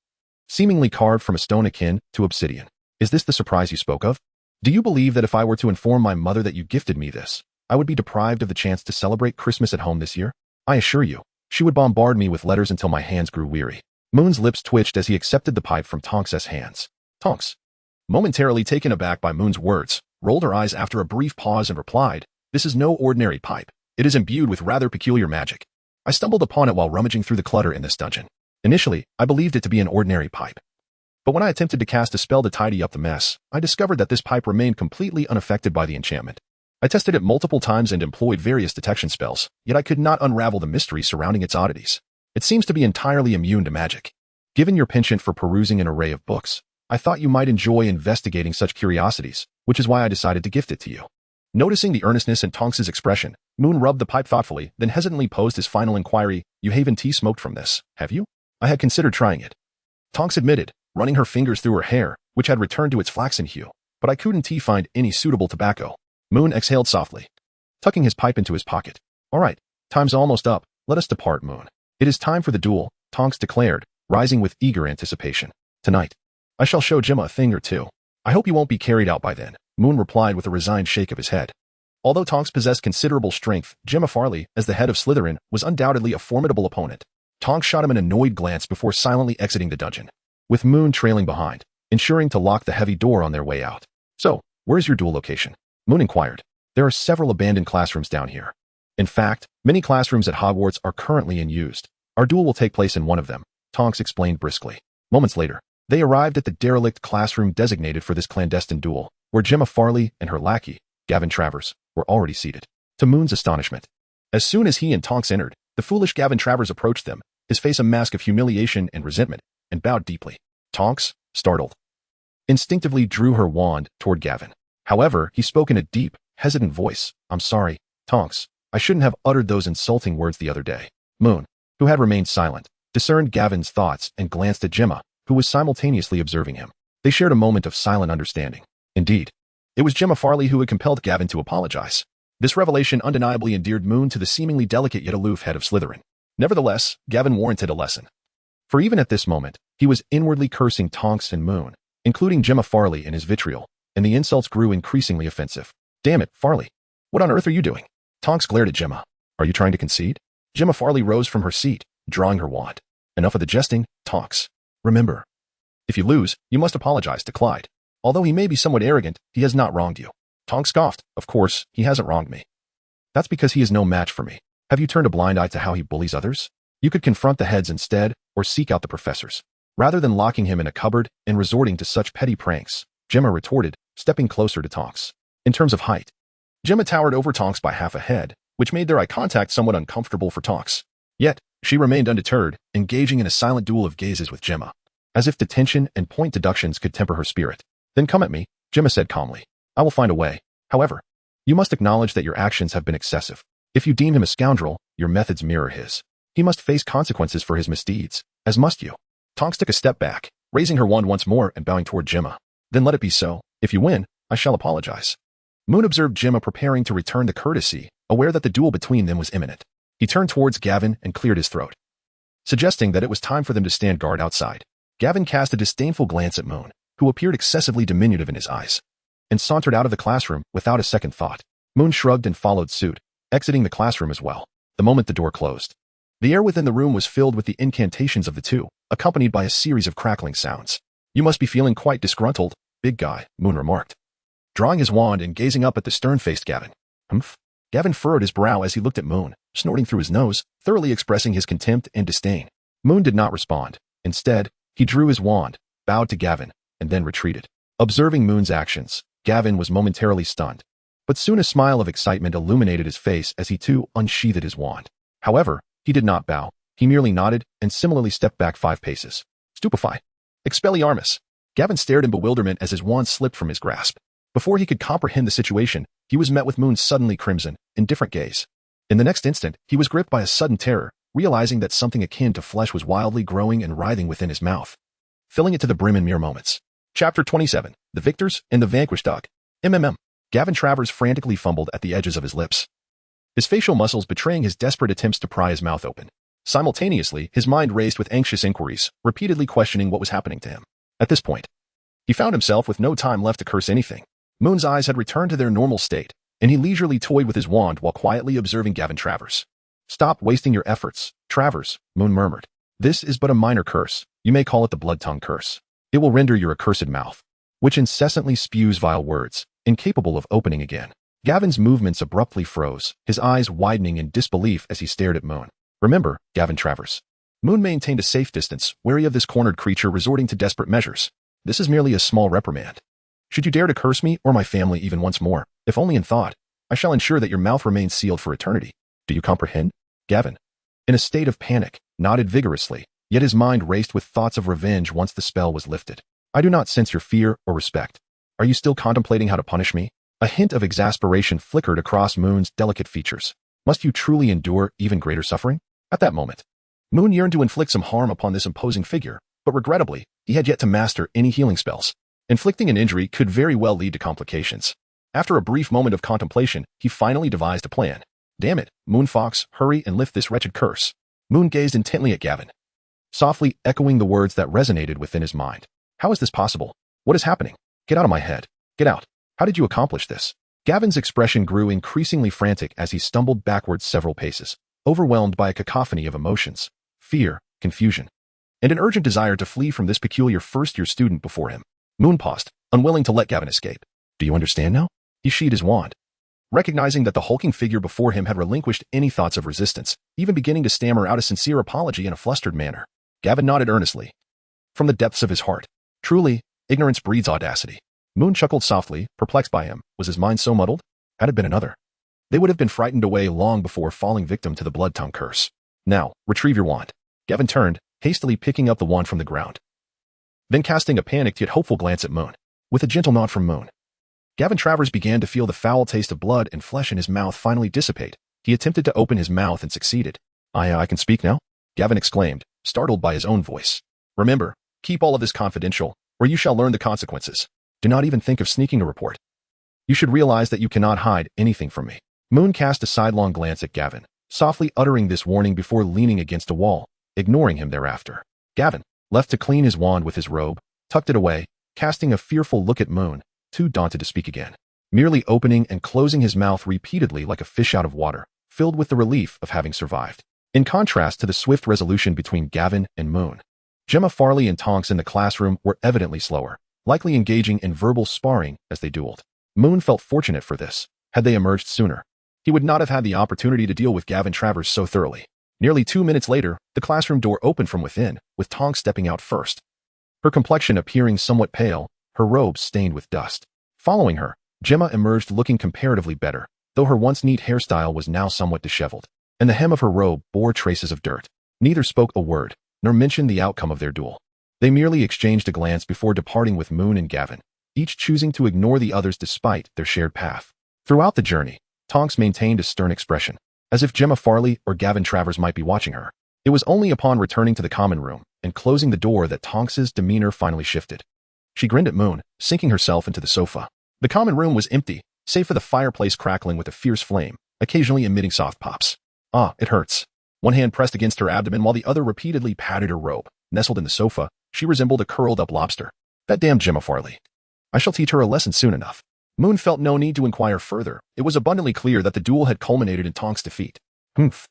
seemingly carved from a stone akin to obsidian. "Is this the surprise you spoke of? Do you believe that if I were to inform my mother that you gifted me this, I would be deprived of the chance to celebrate Christmas at home this year? I assure you, she would bombard me with letters until my hands grew weary." Moon's lips twitched as he accepted the pipe from Tonks' hands. Tonks, momentarily taken aback by Moon's words, rolled her eyes after a brief pause and replied, "This is no ordinary pipe. It is imbued with rather peculiar magic. I stumbled upon it while rummaging through the clutter in this dungeon. Initially, I believed it to be an ordinary pipe. But when I attempted to cast a spell to tidy up the mess, I discovered that this pipe remained completely unaffected by the enchantment. I tested it multiple times and employed various detection spells, yet I could not unravel the mystery surrounding its oddities. It seems to be entirely immune to magic. Given your penchant for perusing an array of books, I thought you might enjoy investigating such curiosities, which is why I decided to gift it to you." Noticing the earnestness in Tonks' expression, Moon rubbed the pipe thoughtfully, then hesitantly posed his final inquiry, "You haven't tea smoked from this, have you?" "I had considered trying it," Tonks admitted, running her fingers through her hair, which had returned to its flaxen hue, "but I couldn't find any suitable tobacco." Moon exhaled softly, tucking his pipe into his pocket. "All right, time's almost up. Let us depart, Moon. It is time for the duel," Tonks declared, rising with eager anticipation. "Tonight, I shall show Gemma a thing or two. I hope you won't be carried out by then, Moon replied with a resigned shake of his head. Although Tonks possessed considerable strength, Gemma Farley, as the head of Slytherin, was undoubtedly a formidable opponent. Tonks shot him an annoyed glance before silently exiting the dungeon, with Moon trailing behind, ensuring to lock the heavy door on their way out. So, where's your duel location? Moon inquired. There are several abandoned classrooms down here. In fact, many classrooms at Hogwarts are currently in use. Our duel will take place in one of them, Tonks explained briskly. Moments later, they arrived at the derelict classroom designated for this clandestine duel, where Gemma Farley and her lackey, Gavin Travers, were already seated. To Moon's astonishment, as soon as he and Tonks entered, the foolish Gavin Travers approached them, his face a mask of humiliation and resentment, and bowed deeply. Tonks, startled, instinctively drew her wand toward Gavin. However, he spoke in a deep, hesitant voice. I'm sorry, Tonks. I shouldn't have uttered those insulting words the other day. Moon, who had remained silent, discerned Gavin's thoughts and glanced at Gemma, who was simultaneously observing him. They shared a moment of silent understanding. Indeed, it was Gemma Farley who had compelled Gavin to apologize. This revelation undeniably endeared Moon to the seemingly delicate yet aloof head of Slytherin. Nevertheless, Gavin warranted a lesson. For even at this moment, he was inwardly cursing Tonks and Moon, including Gemma Farley in his vitriol, and the insults grew increasingly offensive. Damn it, Farley. What on earth are you doing? Tonks glared at Gemma. Are you trying to concede? Gemma Farley rose from her seat, drawing her wand. Enough of the jesting, Tonks. Remember, if you lose, you must apologize to Clyde. Although he may be somewhat arrogant, he has not wronged you. Tonks scoffed. Of course, he hasn't wronged me. That's because he is no match for me. Have you turned a blind eye to how he bullies others? You could confront the heads instead, or seek out the professors. Rather than locking him in a cupboard and resorting to such petty pranks, Gemma retorted, stepping closer to Tonks. In terms of height, Gemma towered over Tonks by half a head, which made their eye contact somewhat uncomfortable for Tonks. Yet, she remained undeterred, engaging in a silent duel of gazes with Gemma, as if detention and point deductions could temper her spirit. Then come at me, Gemma said calmly. I will find a way. However, you must acknowledge that your actions have been excessive. If you deem him a scoundrel, your methods mirror his. He must face consequences for his misdeeds, as must you. Tonks took a step back, raising her wand once more and bowing toward Gemma. Then let it be so. If you win, I shall apologize. Moon observed Gemma preparing to return the courtesy, aware that the duel between them was imminent. He turned towards Gavin and cleared his throat, suggesting that it was time for them to stand guard outside. Gavin cast a disdainful glance at Moon, who appeared excessively diminutive in his eyes, and sauntered out of the classroom without a second thought. Moon shrugged and followed suit, exiting the classroom as well, the moment the door closed. The air within the room was filled with the incantations of the two, accompanied by a series of crackling sounds. You must be feeling quite disgruntled, big guy, Moon remarked, drawing his wand and gazing up at the stern-faced Gavin. Humph? Gavin furrowed his brow as he looked at Moon, snorting through his nose, thoroughly expressing his contempt and disdain. Moon did not respond. Instead, he drew his wand, bowed to Gavin, and then retreated. Observing Moon's actions, Gavin was momentarily stunned, but soon a smile of excitement illuminated his face as he too unsheathed his wand. However, he did not bow. He merely nodded and similarly stepped back 5 paces. Stupefy. Expelliarmus. Gavin stared in bewilderment as his wand slipped from his grasp. Before he could comprehend the situation, he was met with Moon's suddenly crimson, indifferent gaze. In the next instant, he was gripped by a sudden terror, realizing that something akin to flesh was wildly growing and writhing within his mouth, filling it to the brim in mere moments. Chapter 27. The Victors and the Vanquished Dog. Gavin Travers frantically fumbled at the edges of his lips, his facial muscles betraying his desperate attempts to pry his mouth open. Simultaneously, his mind raced with anxious inquiries, repeatedly questioning what was happening to him. At this point, he found himself with no time left to curse anything. Moon's eyes had returned to their normal state, and he leisurely toyed with his wand while quietly observing Gavin Travers. Stop wasting your efforts, Travers, Moon murmured. This is but a minor curse. You may call it the blood tongue curse. It will render your accursed mouth, which incessantly spews vile words, incapable of opening again. Gavin's movements abruptly froze, his eyes widening in disbelief as he stared at Moon. Remember, Gavin Travers. Moon maintained a safe distance, wary of this cornered creature resorting to desperate measures. This is merely a small reprimand. Should you dare to curse me or my family even once more, if only in thought, I shall ensure that your mouth remains sealed for eternity. Do you comprehend? Gavin, in a state of panic, nodded vigorously, yet his mind raced with thoughts of revenge once the spell was lifted. I do not sense your fear or respect. Are you still contemplating how to punish me? A hint of exasperation flickered across Moon's delicate features. Must you truly endure even greater suffering? At that moment, Moon yearned to inflict some harm upon this imposing figure, but regrettably, he had yet to master any healing spells. Inflicting an injury could very well lead to complications. After a brief moment of contemplation, he finally devised a plan. Damn it, Moon Fox, hurry and lift this wretched curse. Moon gazed intently at Gavin, softly echoing the words that resonated within his mind. How is this possible? What is happening? Get out of my head. Get out. How did you accomplish this? Gavin's expression grew increasingly frantic as he stumbled backwards several paces, overwhelmed by a cacophony of emotions, fear, confusion, and an urgent desire to flee from this peculiar first-year student before him. Moon paused, unwilling to let Gavin escape. Do you understand now? He sheathed his wand. Recognizing that the hulking figure before him had relinquished any thoughts of resistance, even beginning to stammer out a sincere apology in a flustered manner, Gavin nodded earnestly. From the depths of his heart, truly, ignorance breeds audacity. Moon chuckled softly, perplexed by him. Was his mind so muddled? Had it been another, they would have been frightened away long before falling victim to the blood tongue curse. Now, retrieve your wand. Gavin turned, hastily picking up the wand from the ground. Then casting a panicked yet hopeful glance at Moon. With a gentle nod from Moon, Gavin Travers began to feel the foul taste of blood and flesh in his mouth finally dissipate. He attempted to open his mouth and succeeded. I can speak now? Gavin exclaimed, startled by his own voice. Remember, keep all of this confidential, or you shall learn the consequences. Do not even think of sneaking a report. You should realize that you cannot hide anything from me. Moon cast a sidelong glance at Gavin, softly uttering this warning before leaning against a wall, ignoring him thereafter. Gavin, left to clean his wand with his robe, tucked it away, casting a fearful look at Moon, too daunted to speak again, merely opening and closing his mouth repeatedly like a fish out of water, filled with the relief of having survived. In contrast to the swift resolution between Gavin and Moon, Gemma Farley and Tonks in the classroom were evidently slower, likely engaging in verbal sparring as they dueled. Moon felt fortunate for this. Had they emerged sooner, he would not have had the opportunity to deal with Gavin Travers so thoroughly. Nearly 2 minutes later, the classroom door opened from within, with Tonks stepping out first. Her complexion appearing somewhat pale, her robe stained with dust. Following her, Gemma emerged looking comparatively better, though her once neat hairstyle was now somewhat disheveled, and the hem of her robe bore traces of dirt. Neither spoke a word, nor mentioned the outcome of their duel. They merely exchanged a glance before departing with Moon and Gavin, each choosing to ignore the others despite their shared path. Throughout the journey, Tonks maintained a stern expression, as if Gemma Farley or Gavin Travers might be watching her. It was only upon returning to the common room and closing the door that Tonks's demeanor finally shifted. She grinned at Moon, sinking herself into the sofa. The common room was empty, save for the fireplace crackling with a fierce flame, occasionally emitting soft pops. Ah, it hurts. One hand pressed against her abdomen while the other repeatedly patted her robe. Nestled in the sofa, she resembled a curled-up lobster. That damn Gemma Farley. I shall teach her a lesson soon enough. Moon felt no need to inquire further. It was abundantly clear that the duel had culminated in Tonks' defeat. Humph.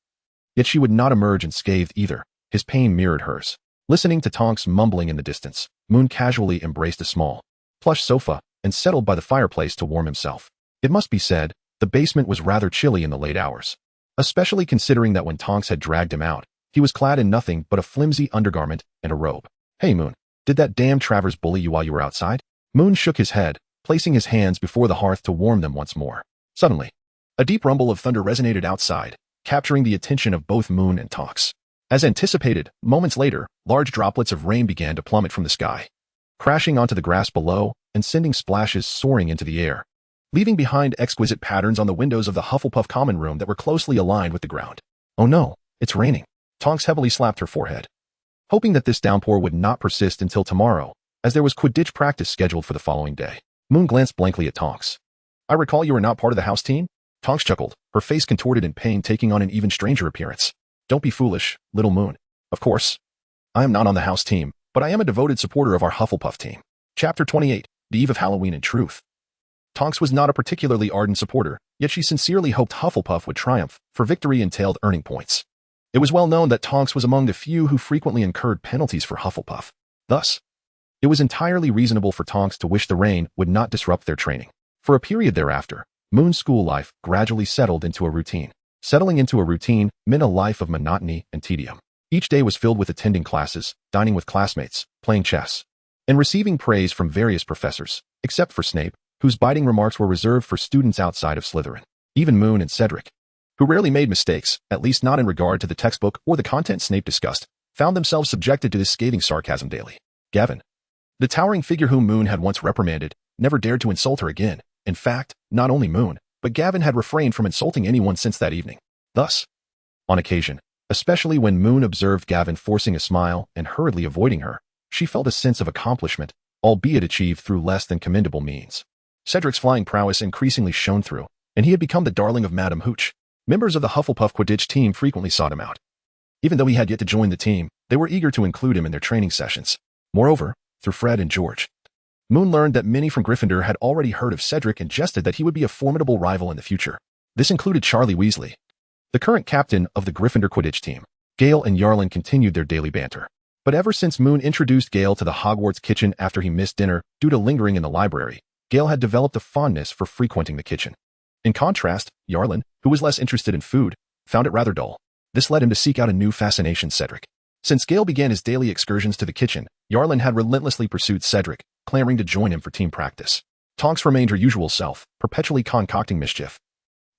Yet she would not emerge unscathed either. His pain mirrored hers. Listening to Tonks mumbling in the distance, Moon casually embraced a small, plush sofa and settled by the fireplace to warm himself. It must be said, the basement was rather chilly in the late hours, especially considering that when Tonks had dragged him out, he was clad in nothing but a flimsy undergarment and a robe. Hey Moon, did that damn Travers bully you while you were outside? Moon shook his head, placing his hands before the hearth to warm them once more. Suddenly, a deep rumble of thunder resonated outside, capturing the attention of both Moon and Tonks. As anticipated, moments later, large droplets of rain began to plummet from the sky, crashing onto the grass below and sending splashes soaring into the air, leaving behind exquisite patterns on the windows of the Hufflepuff common room that were closely aligned with the ground. Oh no, it's raining. Tonks heavily slapped her forehead, hoping that this downpour would not persist until tomorrow, as there was Quidditch practice scheduled for the following day. Moon glanced blankly at Tonks. I recall you were not part of the house team? Tonks chuckled, her face contorted in pain taking on an even stranger appearance. Don't be foolish, little Moon. Of course, I am not on the house team, but I am a devoted supporter of our Hufflepuff team. Chapter 28, The Eve of Halloween in Truth. Tonks was not a particularly ardent supporter, yet she sincerely hoped Hufflepuff would triumph, for victory entailed earning points. It was well known that Tonks was among the few who frequently incurred penalties for Hufflepuff. Thus, it was entirely reasonable for Tonks to wish the rain would not disrupt their training. For a period thereafter, Moon's school life gradually settled into a routine. Settling into a routine meant a life of monotony and tedium. Each day was filled with attending classes, dining with classmates, playing chess, and receiving praise from various professors, except for Snape, whose biting remarks were reserved for students outside of Slytherin. Even Moon and Cedric, who rarely made mistakes, at least not in regard to the textbook or the content Snape discussed, found themselves subjected to this scathing sarcasm daily. Gavin, the towering figure whom Moon had once reprimanded, never dared to insult her again. In fact, not only Moon, but Gavin had refrained from insulting anyone since that evening. Thus, on occasion, especially when Moon observed Gavin forcing a smile and hurriedly avoiding her, she felt a sense of accomplishment, albeit achieved through less than commendable means. Cedric's flying prowess increasingly shone through, and he had become the darling of Madame Hooch. Members of the Hufflepuff Quidditch team frequently sought him out. Even though he had yet to join the team, they were eager to include him in their training sessions. Moreover, through Fred and George, Moon learned that many from Gryffindor had already heard of Cedric and jested that he would be a formidable rival in the future. This included Charlie Weasley, the current captain of the Gryffindor Quidditch team. Gale and Yarlin continued their daily banter. But ever since Moon introduced Gale to the Hogwarts kitchen after he missed dinner due to lingering in the library, Gale had developed a fondness for frequenting the kitchen. In contrast, Yarlin, who was less interested in food, found it rather dull. This led him to seek out a new fascination, Cedric. Since Gale began his daily excursions to the kitchen, Yarlin had relentlessly pursued Cedric, clamoring to join him for team practice. Tonks remained her usual self, perpetually concocting mischief,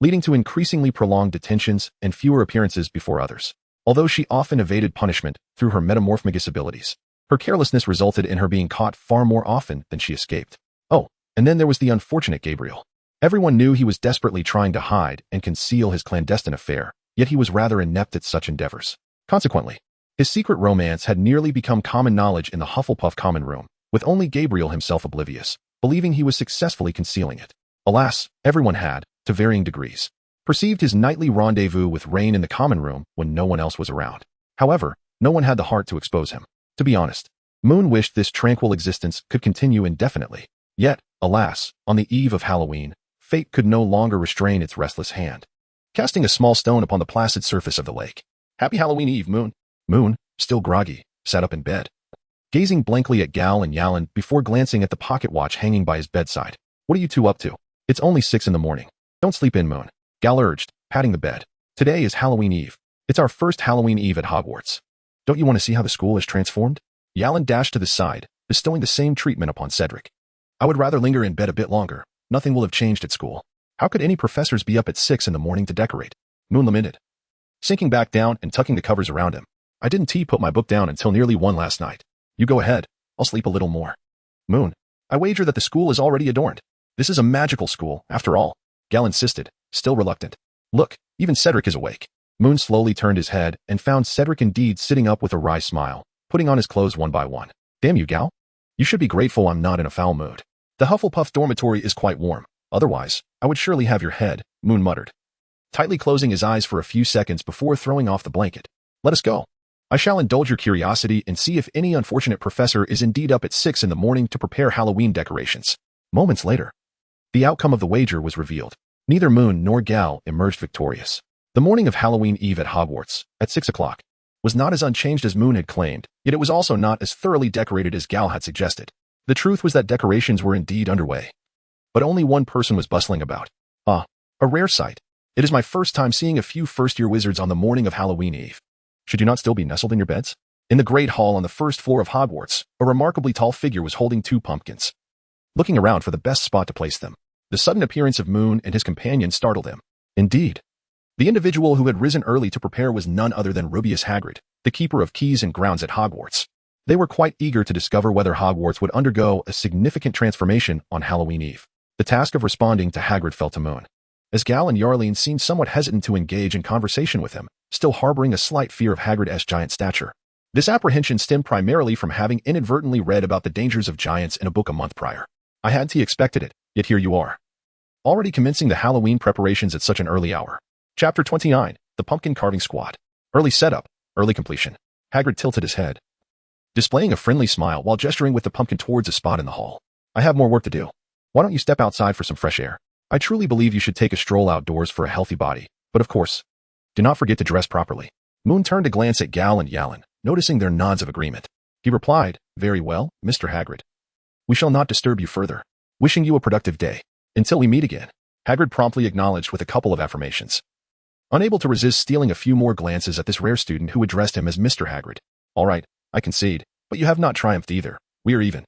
leading to increasingly prolonged detentions and fewer appearances before others. Although she often evaded punishment through her metamorphomagus abilities, her carelessness resulted in her being caught far more often than she escaped. Oh, and then there was the unfortunate Gabriel. Everyone knew he was desperately trying to hide and conceal his clandestine affair, yet he was rather inept at such endeavors. Consequently, his secret romance had nearly become common knowledge in the Hufflepuff common room, with only Gabriel himself oblivious, believing he was successfully concealing it. Alas, everyone had, to varying degrees, perceived his nightly rendezvous with Rain in the common room when no one else was around. However, no one had the heart to expose him. To be honest, Moon wished this tranquil existence could continue indefinitely. Yet, alas, on the eve of Halloween, fate could no longer restrain its restless hand, casting a small stone upon the placid surface of the lake. Happy Halloween Eve, Moon. Moon, still groggy, sat up in bed, gazing blankly at Gal and Yalin before glancing at the pocket watch hanging by his bedside. What are you two up to? It's only 6 in the morning. Don't sleep in, Moon, Gal urged, patting the bed. Today is Halloween Eve. It's our first Halloween Eve at Hogwarts. Don't you want to see how the school is transformed? Yalin dashed to the side, bestowing the same treatment upon Cedric. I would rather linger in bed a bit longer. Nothing will have changed at school. How could any professors be up at 6 in the morning to decorate? Moon lamented, sinking back down and tucking the covers around him. I didn't put my book down until nearly 1 last night. You go ahead. I'll sleep a little more. Moon, I wager that the school is already adorned. This is a magical school, after all, Gal insisted, still reluctant. Look, even Cedric is awake. Moon slowly turned his head and found Cedric indeed sitting up with a wry smile, putting on his clothes one by one. Damn you, Gal. You should be grateful I'm not in a foul mood. The Hufflepuff dormitory is quite warm. Otherwise, I would surely have your head, Moon muttered, tightly closing his eyes for a few seconds before throwing off the blanket. Let us go. I shall indulge your curiosity and see if any unfortunate professor is indeed up at 6 in the morning to prepare Halloween decorations. Moments later, the outcome of the wager was revealed. Neither Moon nor Gal emerged victorious. The morning of Halloween Eve at Hogwarts, at 6 o'clock, was not as unchanged as Moon had claimed, yet it was also not as thoroughly decorated as Gal had suggested. The truth was that decorations were indeed underway. But only one person was bustling about. Ah, a rare sight. It is my first time seeing a few first-year wizards on the morning of Halloween Eve. Should you not still be nestled in your beds? In the great hall on the first floor of Hogwarts, a remarkably tall figure was holding 2 pumpkins, looking around for the best spot to place them. The sudden appearance of Moon and his companion startled him. Indeed, the individual who had risen early to prepare was none other than Rubius Hagrid, the keeper of keys and grounds at Hogwarts. They were quite eager to discover whether Hogwarts would undergo a significant transformation on Halloween Eve. The task of responding to Hagrid fell to Moon, as Gal and Yarlin seemed somewhat hesitant to engage in conversation with him, still harboring a slight fear of Hagrid's giant stature. This apprehension stemmed primarily from having inadvertently read about the dangers of giants in a book a month prior. I hadn't expected it, yet here you are, already commencing the Halloween preparations at such an early hour. Chapter 29, The Pumpkin Carving Squad. Early setup, early completion. Hagrid tilted his head, displaying a friendly smile while gesturing with the pumpkin towards a spot in the hall. I have more work to do. Why don't you step outside for some fresh air? I truly believe you should take a stroll outdoors for a healthy body, but of course, do not forget to dress properly. Moon turned to glance at Gal and Yalin, noticing their nods of agreement. He replied, Very well, Mr. Hagrid. We shall not disturb you further. Wishing you a productive day. Until we meet again. Hagrid promptly acknowledged with a couple of affirmations, unable to resist stealing a few more glances at this rare student who addressed him as Mr. Hagrid. All right, I concede, but you have not triumphed either. We are even.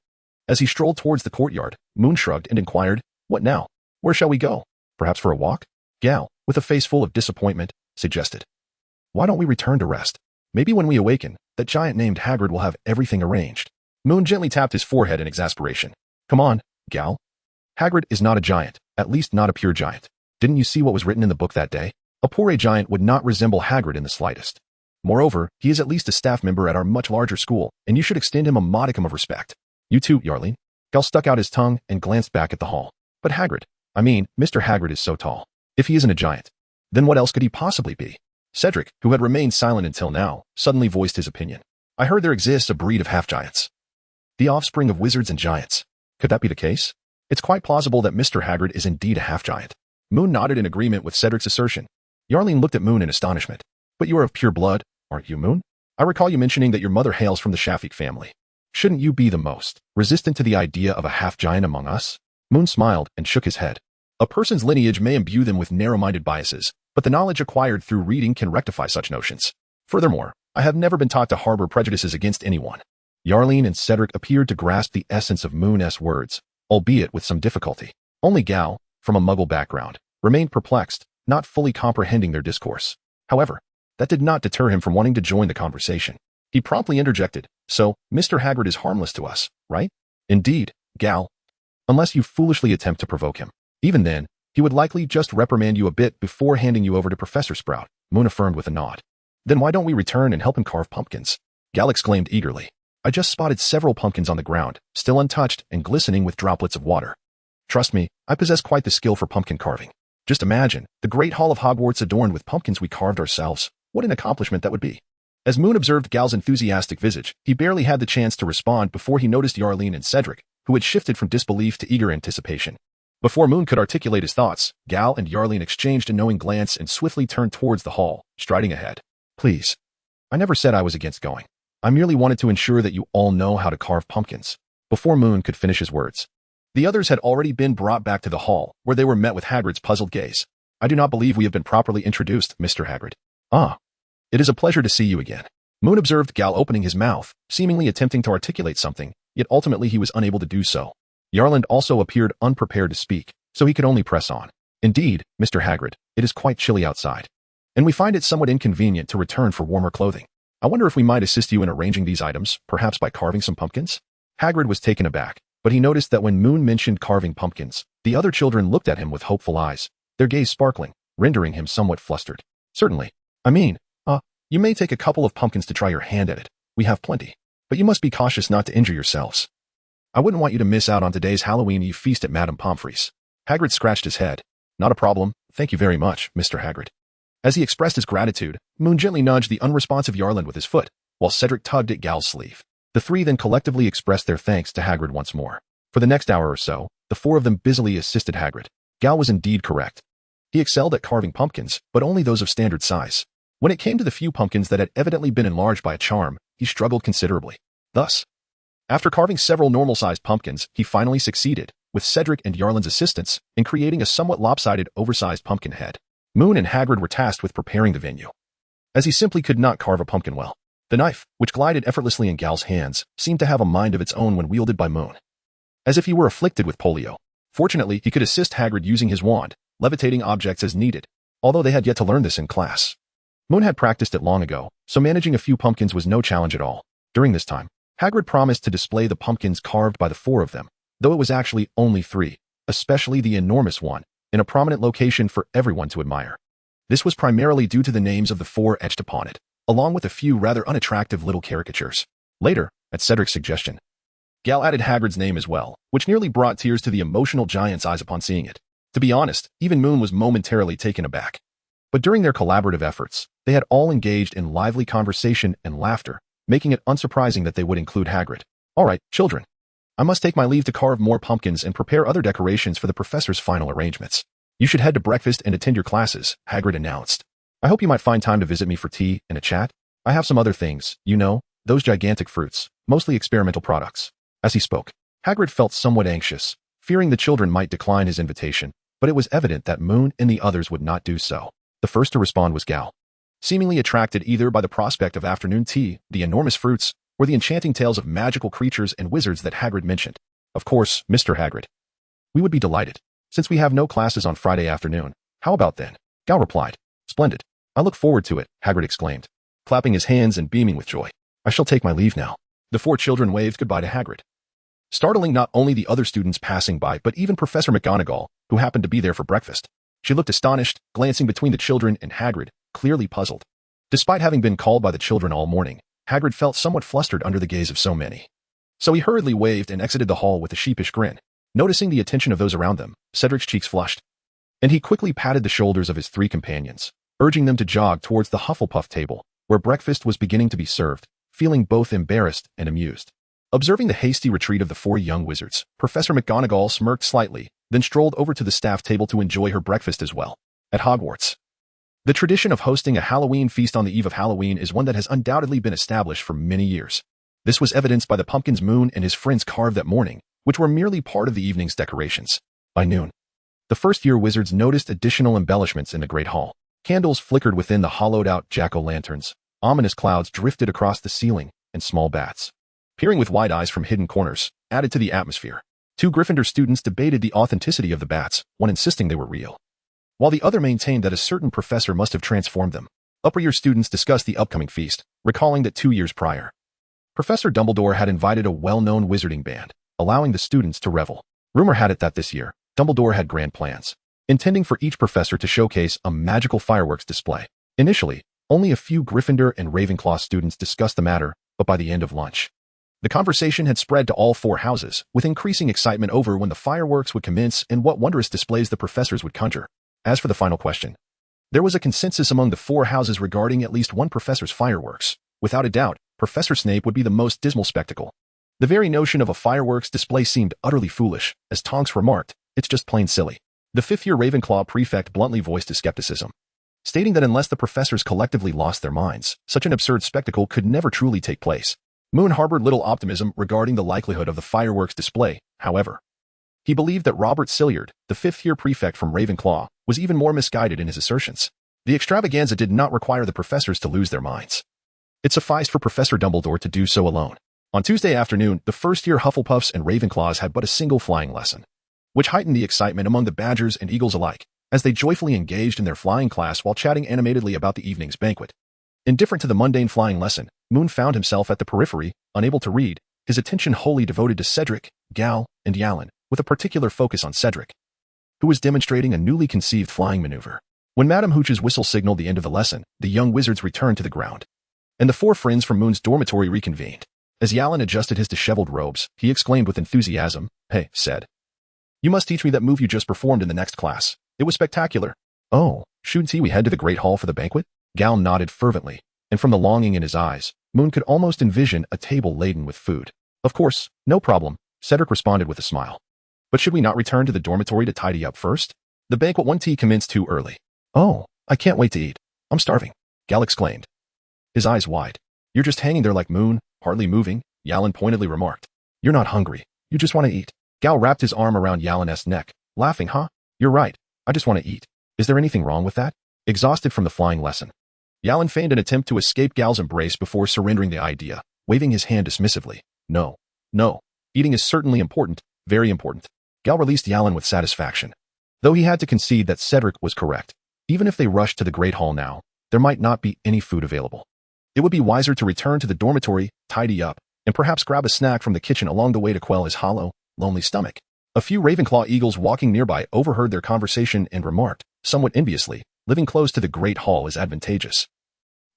As he strolled towards the courtyard, Moon shrugged and inquired, What now? Where shall we go? Perhaps for a walk? Gal, with a face full of disappointment, suggested. Why don't we return to rest? Maybe when we awaken, that giant named Hagrid will have everything arranged. Moon gently tapped his forehead in exasperation. Come on, Gal. Hagrid is not a giant, at least not a pure giant. Didn't you see what was written in the book that day? A poor giant would not resemble Hagrid in the slightest. Moreover, he is at least a staff member at our much larger school, and you should extend him a modicum of respect. You too, Yarlin. Gal stuck out his tongue and glanced back at the hall. But Hagrid, Mr. Hagrid is so tall. If he isn't a giant, then what else could he possibly be? Cedric, who had remained silent until now, suddenly voiced his opinion. I heard there exists a breed of half-giants, the offspring of wizards and giants. Could that be the case? It's quite plausible that Mr. Hagrid is indeed a half-giant. Moon nodded in agreement with Cedric's assertion. Yarling looked at Moon in astonishment. But you are of pure blood, aren't you, Moon? I recall you mentioning that your mother hails from the Shafik family. Shouldn't you be the most resistant to the idea of a half-giant among us? Moon smiled and shook his head. A person's lineage may imbue them with narrow-minded biases, but the knowledge acquired through reading can rectify such notions. Furthermore, I have never been taught to harbor prejudices against anyone. Yarling and Cedric appeared to grasp the essence of Moon's words, albeit with some difficulty. Only Gal, from a Muggle background, remained perplexed, not fully comprehending their discourse. However, that did not deter him from wanting to join the conversation. He promptly interjected, "So, Mr. Hagrid is harmless to us, right?" "Indeed, Gal. Unless you foolishly attempt to provoke him. Even then, he would likely just reprimand you a bit before handing you over to Professor Sprout," Moon affirmed with a nod. "Then why don't we return and help him carve pumpkins?" Gal exclaimed eagerly. "I just spotted several pumpkins on the ground, still untouched and glistening with droplets of water. Trust me, I possess quite the skill for pumpkin carving. Just imagine, the Great Hall of Hogwarts adorned with pumpkins we carved ourselves. What an accomplishment that would be." As Moon observed Gal's enthusiastic visage, he barely had the chance to respond before he noticed Yarling and Cedric, who had shifted from disbelief to eager anticipation. Before Moon could articulate his thoughts, Gal and Yarling exchanged a knowing glance and swiftly turned towards the hall, striding ahead. "Please. I never said I was against going. I merely wanted to ensure that you all know how to carve pumpkins." Before Moon could finish his words, the others had already been brought back to the hall, where they were met with Hagrid's puzzled gaze. "I do not believe we have been properly introduced, Mr. Hagrid." "Ah. It is a pleasure to see you again." Moon observed Gal opening his mouth, seemingly attempting to articulate something, yet ultimately he was unable to do so. Yarland also appeared unprepared to speak, so he could only press on. "Indeed, Mr. Hagrid, it is quite chilly outside, and we find it somewhat inconvenient to return for warmer clothing. I wonder if we might assist you in arranging these items, perhaps by carving some pumpkins?" Hagrid was taken aback, but he noticed that when Moon mentioned carving pumpkins, the other children looked at him with hopeful eyes, their gaze sparkling, rendering him somewhat flustered. "Certainly. I mean, you may take a couple of pumpkins to try your hand at it. We have plenty. But you must be cautious not to injure yourselves. I wouldn't want you to miss out on today's Halloween Eve feast at Madame Pomfrey's." Hagrid scratched his head. "Not a problem. Thank you very much, Mr. Hagrid." As he expressed his gratitude, Moon gently nudged the unresponsive Yarland with his foot, while Cedric tugged at Gal's sleeve. The three then collectively expressed their thanks to Hagrid once more. For the next hour or so, the four of them busily assisted Hagrid. Gal was indeed correct. He excelled at carving pumpkins, but only those of standard size. When it came to the few pumpkins that had evidently been enlarged by a charm, he struggled considerably. Thus, after carving several normal-sized pumpkins, he finally succeeded, with Cedric and Yarland's assistance, in creating a somewhat lopsided, oversized pumpkin head. Moon and Hagrid were tasked with preparing the venue, as he simply could not carve a pumpkin well. The knife, which glided effortlessly in Gal's hands, seemed to have a mind of its own when wielded by Moon, as if he were afflicted with polio. Fortunately, he could assist Hagrid using his wand, levitating objects as needed, although they had yet to learn this in class. Moon had practiced it long ago, so managing a few pumpkins was no challenge at all. During this time, Hagrid promised to display the pumpkins carved by the four of them, though it was actually only three, especially the enormous one, in a prominent location for everyone to admire. This was primarily due to the names of the four etched upon it, along with a few rather unattractive little caricatures. Later, at Cedric's suggestion, Gal added Hagrid's name as well, which nearly brought tears to the emotional giant's eyes upon seeing it. To be honest, even Moon was momentarily taken aback. But during their collaborative efforts, they had all engaged in lively conversation and laughter, making it unsurprising that they would include Hagrid. "All right, children. I must take my leave to carve more pumpkins and prepare other decorations for the professor's final arrangements. You should head to breakfast and attend your classes," Hagrid announced. "I hope you might find time to visit me for tea and a chat. I have some other things, you know, those gigantic fruits, mostly experimental products." As he spoke, Hagrid felt somewhat anxious, fearing the children might decline his invitation, but it was evident that Moon and the others would not do so. The first to respond was Gal, seemingly attracted either by the prospect of afternoon tea, the enormous fruits, or the enchanting tales of magical creatures and wizards that Hagrid mentioned. "Of course, Mr. Hagrid. We would be delighted. Since we have no classes on Friday afternoon, how about then?" Gal replied. "Splendid. I look forward to it," Hagrid exclaimed, clapping his hands and beaming with joy. "I shall take my leave now." The four children waved goodbye to Hagrid, startling not only the other students passing by but even Professor McGonagall, who happened to be there for breakfast. She looked astonished, glancing between the children and Hagrid, clearly puzzled. Despite having been called by the children all morning, Hagrid felt somewhat flustered under the gaze of so many. So he hurriedly waved and exited the hall with a sheepish grin. Noticing the attention of those around them, Cedric's cheeks flushed, and he quickly patted the shoulders of his three companions, urging them to jog towards the Hufflepuff table, where breakfast was beginning to be served, feeling both embarrassed and amused. Observing the hasty retreat of the four young wizards, Professor McGonagall smirked slightly, then strolled over to the staff table to enjoy her breakfast as well. At Hogwarts, the tradition of hosting a Halloween feast on the eve of Halloween is one that has undoubtedly been established for many years. This was evidenced by the pumpkins Moon and his friends carved that morning, which were merely part of the evening's decorations. By noon, the first-year wizards noticed additional embellishments in the Great Hall. Candles flickered within the hollowed-out jack-o'-lanterns, ominous clouds drifted across the ceiling, and small bats, peering with wide eyes from hidden corners, added to the atmosphere. Two Gryffindor students debated the authenticity of the bats, one insisting they were real, while the other maintained that a certain professor must have transformed them. Upper-year students discussed the upcoming feast, recalling that 2 years prior, Professor Dumbledore had invited a well-known wizarding band, allowing the students to revel. Rumor had it that this year, Dumbledore had grand plans, intending for each professor to showcase a magical fireworks display. Initially, only a few Gryffindor and Ravenclaw students discussed the matter, but by the end of lunch, the conversation had spread to all four houses, with increasing excitement over when the fireworks would commence and what wondrous displays the professors would conjure. As for the final question, there was a consensus among the four houses regarding at least one professor's fireworks. Without a doubt, Professor Snape would be the most dismal spectacle. The very notion of a fireworks display seemed utterly foolish, as Tonks remarked, "It's just plain silly." The fifth-year Ravenclaw prefect bluntly voiced his skepticism, stating that unless the professors collectively lost their minds, such an absurd spectacle could never truly take place. Moon harbored little optimism regarding the likelihood of the fireworks display, however. He believed that Robert Silliard, the fifth-year prefect from Ravenclaw, was even more misguided in his assertions. The extravaganza did not require the professors to lose their minds. It sufficed for Professor Dumbledore to do so alone. On Tuesday afternoon, the first-year Hufflepuffs and Ravenclaws had but a single flying lesson, which heightened the excitement among the Badgers and Eagles alike, as they joyfully engaged in their flying class while chatting animatedly about the evening's banquet. Indifferent to the mundane flying lesson, Moon found himself at the periphery, unable to read, his attention wholly devoted to Cedric, Gal, and Yalan, with a particular focus on Cedric, who was demonstrating a newly conceived flying maneuver. When Madame Hooch's whistle signaled the end of the lesson, the young wizards returned to the ground, and the four friends from Moon's dormitory reconvened. As Yalan adjusted his disheveled robes, he exclaimed with enthusiasm, "Hey, Ced, you must teach me that move you just performed in the next class. It was spectacular." "Oh, shouldn't we head to the Great Hall for the banquet?" Gal nodded fervently, and from the longing in his eyes, Moon could almost envision a table laden with food. "Of course, no problem," Cedric responded with a smile. "But should we not return to the dormitory to tidy up first? The banquet won't commence too early." "Oh, I can't wait to eat. I'm starving," Gal exclaimed, his eyes wide. "You're just hanging there like Moon, hardly moving," Yalan pointedly remarked. "You're not hungry. You just want to eat." Gal wrapped his arm around Yalan's neck, laughing. "Huh? You're right. I just want to eat. Is there anything wrong with that?" Exhausted from the flying lesson, Yalan feigned an attempt to escape Gal's embrace before surrendering the idea, waving his hand dismissively. No. Eating is certainly important, very important." Gal released Yalan with satisfaction, though he had to concede that Cedric was correct. Even if they rushed to the Great Hall now, there might not be any food available. It would be wiser to return to the dormitory, tidy up, and perhaps grab a snack from the kitchen along the way to quell his hollow, lonely stomach. A few Ravenclaw eagles walking nearby overheard their conversation and remarked, somewhat enviously, "Living close to the Great Hall is advantageous.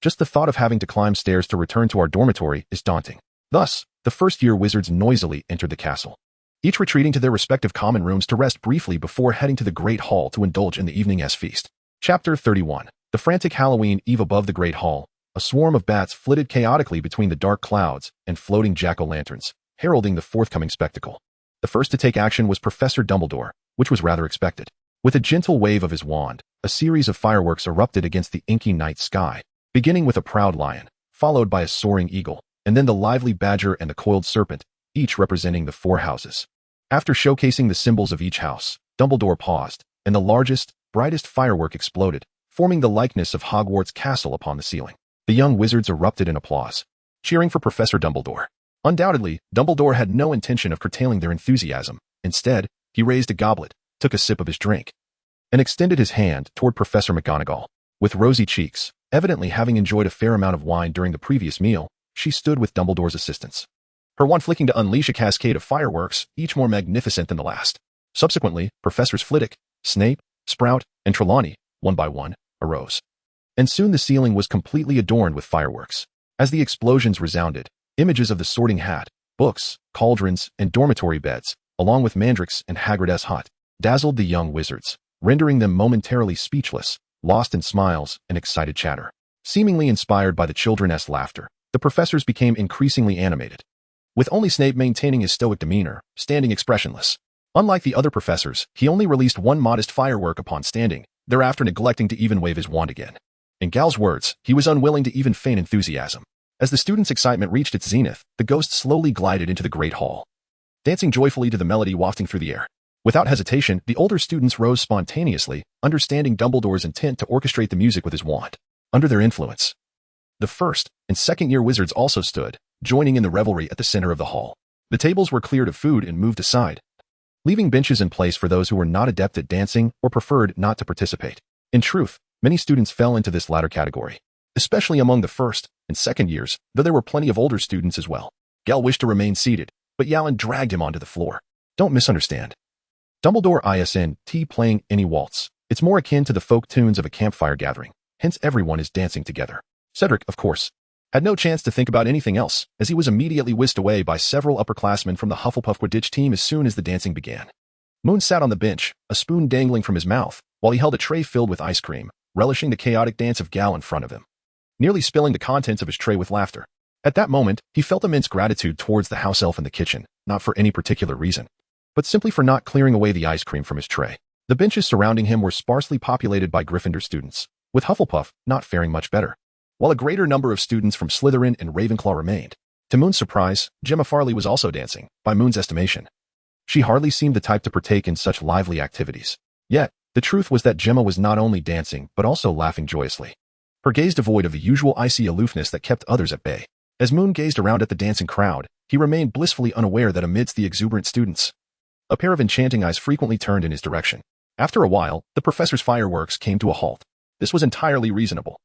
Just the thought of having to climb stairs to return to our dormitory is daunting." Thus, the first-year wizards noisily entered the castle, each retreating to their respective common rooms to rest briefly before heading to the Great Hall to indulge in the evening's feast. Chapter 31. The frantic Halloween Eve. Above the Great Hall, a swarm of bats flitted chaotically between the dark clouds and floating jack-o'-lanterns, heralding the forthcoming spectacle. The first to take action was Professor Dumbledore, which was rather expected. With a gentle wave of his wand, a series of fireworks erupted against the inky night sky, beginning with a proud lion, followed by a soaring eagle, and then the lively badger and the coiled serpent, each representing the four houses. After showcasing the symbols of each house, Dumbledore paused, and the largest, brightest firework exploded, forming the likeness of Hogwarts Castle upon the ceiling. The young wizards erupted in applause, cheering for Professor Dumbledore. Undoubtedly, Dumbledore had no intention of curtailing their enthusiasm. Instead, he raised a goblet, took a sip of his drink, and extended his hand toward Professor McGonagall. With rosy cheeks, evidently having enjoyed a fair amount of wine during the previous meal, she stood with Dumbledore's assistance, her wand flicking to unleash a cascade of fireworks, each more magnificent than the last. Subsequently, Professors Flitwick, Snape, Sprout, and Trelawney, one by one, arose, and soon the ceiling was completely adorned with fireworks. As the explosions resounded, images of the Sorting Hat, books, cauldrons, and dormitory beds, along with Mandrix and Hagrid's hut, dazzled the young wizards, rendering them momentarily speechless, lost in smiles and excited chatter. Seemingly inspired by the children's laughter, the professors became increasingly animated. with only Snape maintaining his stoic demeanor, standing expressionless. Unlike the other professors, he only released one modest firework upon standing, thereafter neglecting to even wave his wand again. In Gal's words, he was unwilling to even feign enthusiasm. As the students' excitement reached its zenith, the ghost slowly glided into the great hall, dancing joyfully to the melody wafting through the air. Without hesitation, the older students rose spontaneously, understanding Dumbledore's intent to orchestrate the music with his wand. Under their influence, the first and second-year wizards also stood, joining in the revelry at the center of the hall. The tables were cleared of food and moved aside, leaving benches in place for those who were not adept at dancing or preferred not to participate. In truth, many students fell into this latter category, especially among the first and second years, though there were plenty of older students as well. Gal wished to remain seated, but Yalan dragged him onto the floor. Don't misunderstand. Dumbledore isn't playing any waltz. It's more akin to the folk tunes of a campfire gathering, hence everyone is dancing together. Cedric, of course, had no chance to think about anything else, as he was immediately whisked away by several upperclassmen from the Hufflepuff Quidditch team as soon as the dancing began. Moon sat on the bench, a spoon dangling from his mouth, while he held a tray filled with ice cream, relishing the chaotic dance of Gal in front of him, nearly spilling the contents of his tray with laughter. At that moment, he felt immense gratitude towards the house elf in the kitchen, not for any particular reason, but simply for not clearing away the ice cream from his tray. The benches surrounding him were sparsely populated by Gryffindor students, with Hufflepuff not faring much better, while a greater number of students from Slytherin and Ravenclaw remained. To Moon's surprise, Gemma Farley was also dancing, by Moon's estimation. She hardly seemed the type to partake in such lively activities. Yet, the truth was that Gemma was not only dancing but also laughing joyously, her gaze devoid of the usual icy aloofness that kept others at bay. As Moon gazed around at the dancing crowd, he remained blissfully unaware that amidst the exuberant students, a pair of enchanting eyes frequently turned in his direction. After a while, the professor's fireworks came to a halt. This was entirely reasonable,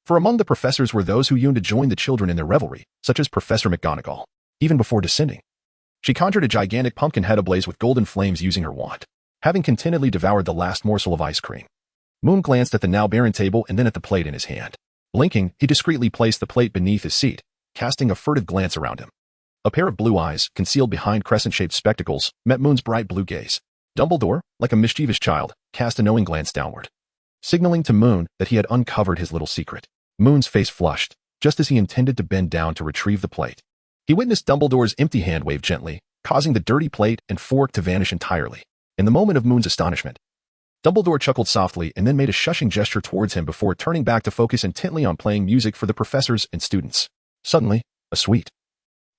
for among the professors were those who yearned to join the children in their revelry, such as Professor McGonagall. Even before descending, she conjured a gigantic pumpkin head ablaze with golden flames using her wand. Having contentedly devoured the last morsel of ice cream, Moon glanced at the now barren table and then at the plate in his hand. Blinking, he discreetly placed the plate beneath his seat, casting a furtive glance around him. A pair of blue eyes, concealed behind crescent-shaped spectacles, met Moon's bright blue gaze. Dumbledore, like a mischievous child, cast a knowing glance downward, signaling to Moon that he had uncovered his little secret. Moon's face flushed, just as he intended to bend down to retrieve the plate. He witnessed Dumbledore's empty hand wave gently, causing the dirty plate and fork to vanish entirely. In the moment of Moon's astonishment, Dumbledore chuckled softly and then made a shushing gesture towards him before turning back to focus intently on playing music for the professors and students. Suddenly, a sweet,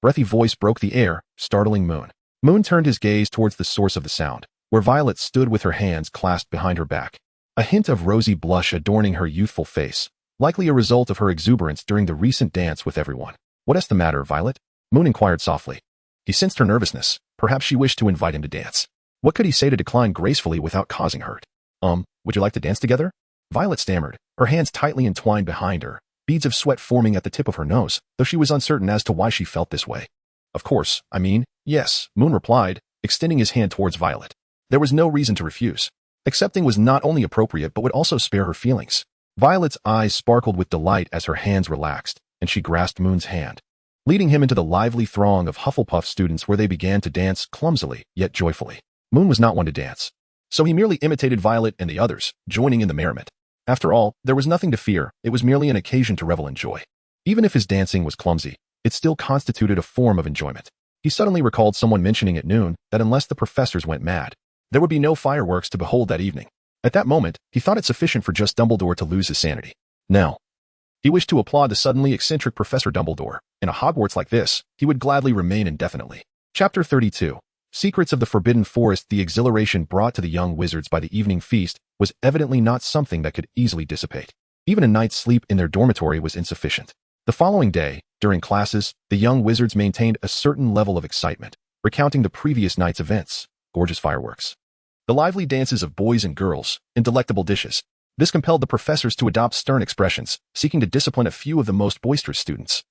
breathy voice broke the air, startling Moon. Moon turned his gaze towards the source of the sound, where Violet stood with her hands clasped behind her back, a hint of rosy blush adorning her youthful face, likely a result of her exuberance during the recent dance with everyone. "What's the matter, Violet?" Moon inquired softly. He sensed her nervousness. Perhaps she wished to invite him to dance. What could he say to decline gracefully without causing hurt? Would you like to dance together?" Violet stammered, her hands tightly entwined behind her, beads of sweat forming at the tip of her nose, though she was uncertain as to why she felt this way. "Of course, yes," Moon replied, extending his hand towards Violet. There was no reason to refuse. Accepting was not only appropriate but would also spare her feelings. Violet's eyes sparkled with delight as her hands relaxed, and she grasped Moon's hand, leading him into the lively throng of Hufflepuff students where they began to dance clumsily, yet joyfully. Moon was not one to dance, so he merely imitated Violet and the others, joining in the merriment. After all, there was nothing to fear. It was merely an occasion to revel in joy. Even if his dancing was clumsy, it still constituted a form of enjoyment. He suddenly recalled someone mentioning at noon that unless the professors went mad, there would be no fireworks to behold that evening. At that moment, he thought it sufficient for just Dumbledore to lose his sanity. Now, he wished to applaud the suddenly eccentric Professor Dumbledore. In a Hogwarts like this, he would gladly remain indefinitely. Chapter 32. Secrets of the Forbidden Forest. The exhilaration brought to the young wizards by the evening feast was evidently not something that could easily dissipate. Even a night's sleep in their dormitory was insufficient. The following day, during classes, the young wizards maintained a certain level of excitement, recounting the previous night's events, gorgeous fireworks, the lively dances of boys and girls, and delectable dishes. This compelled the professors to adopt stern expressions, seeking to discipline a few of the most boisterous students,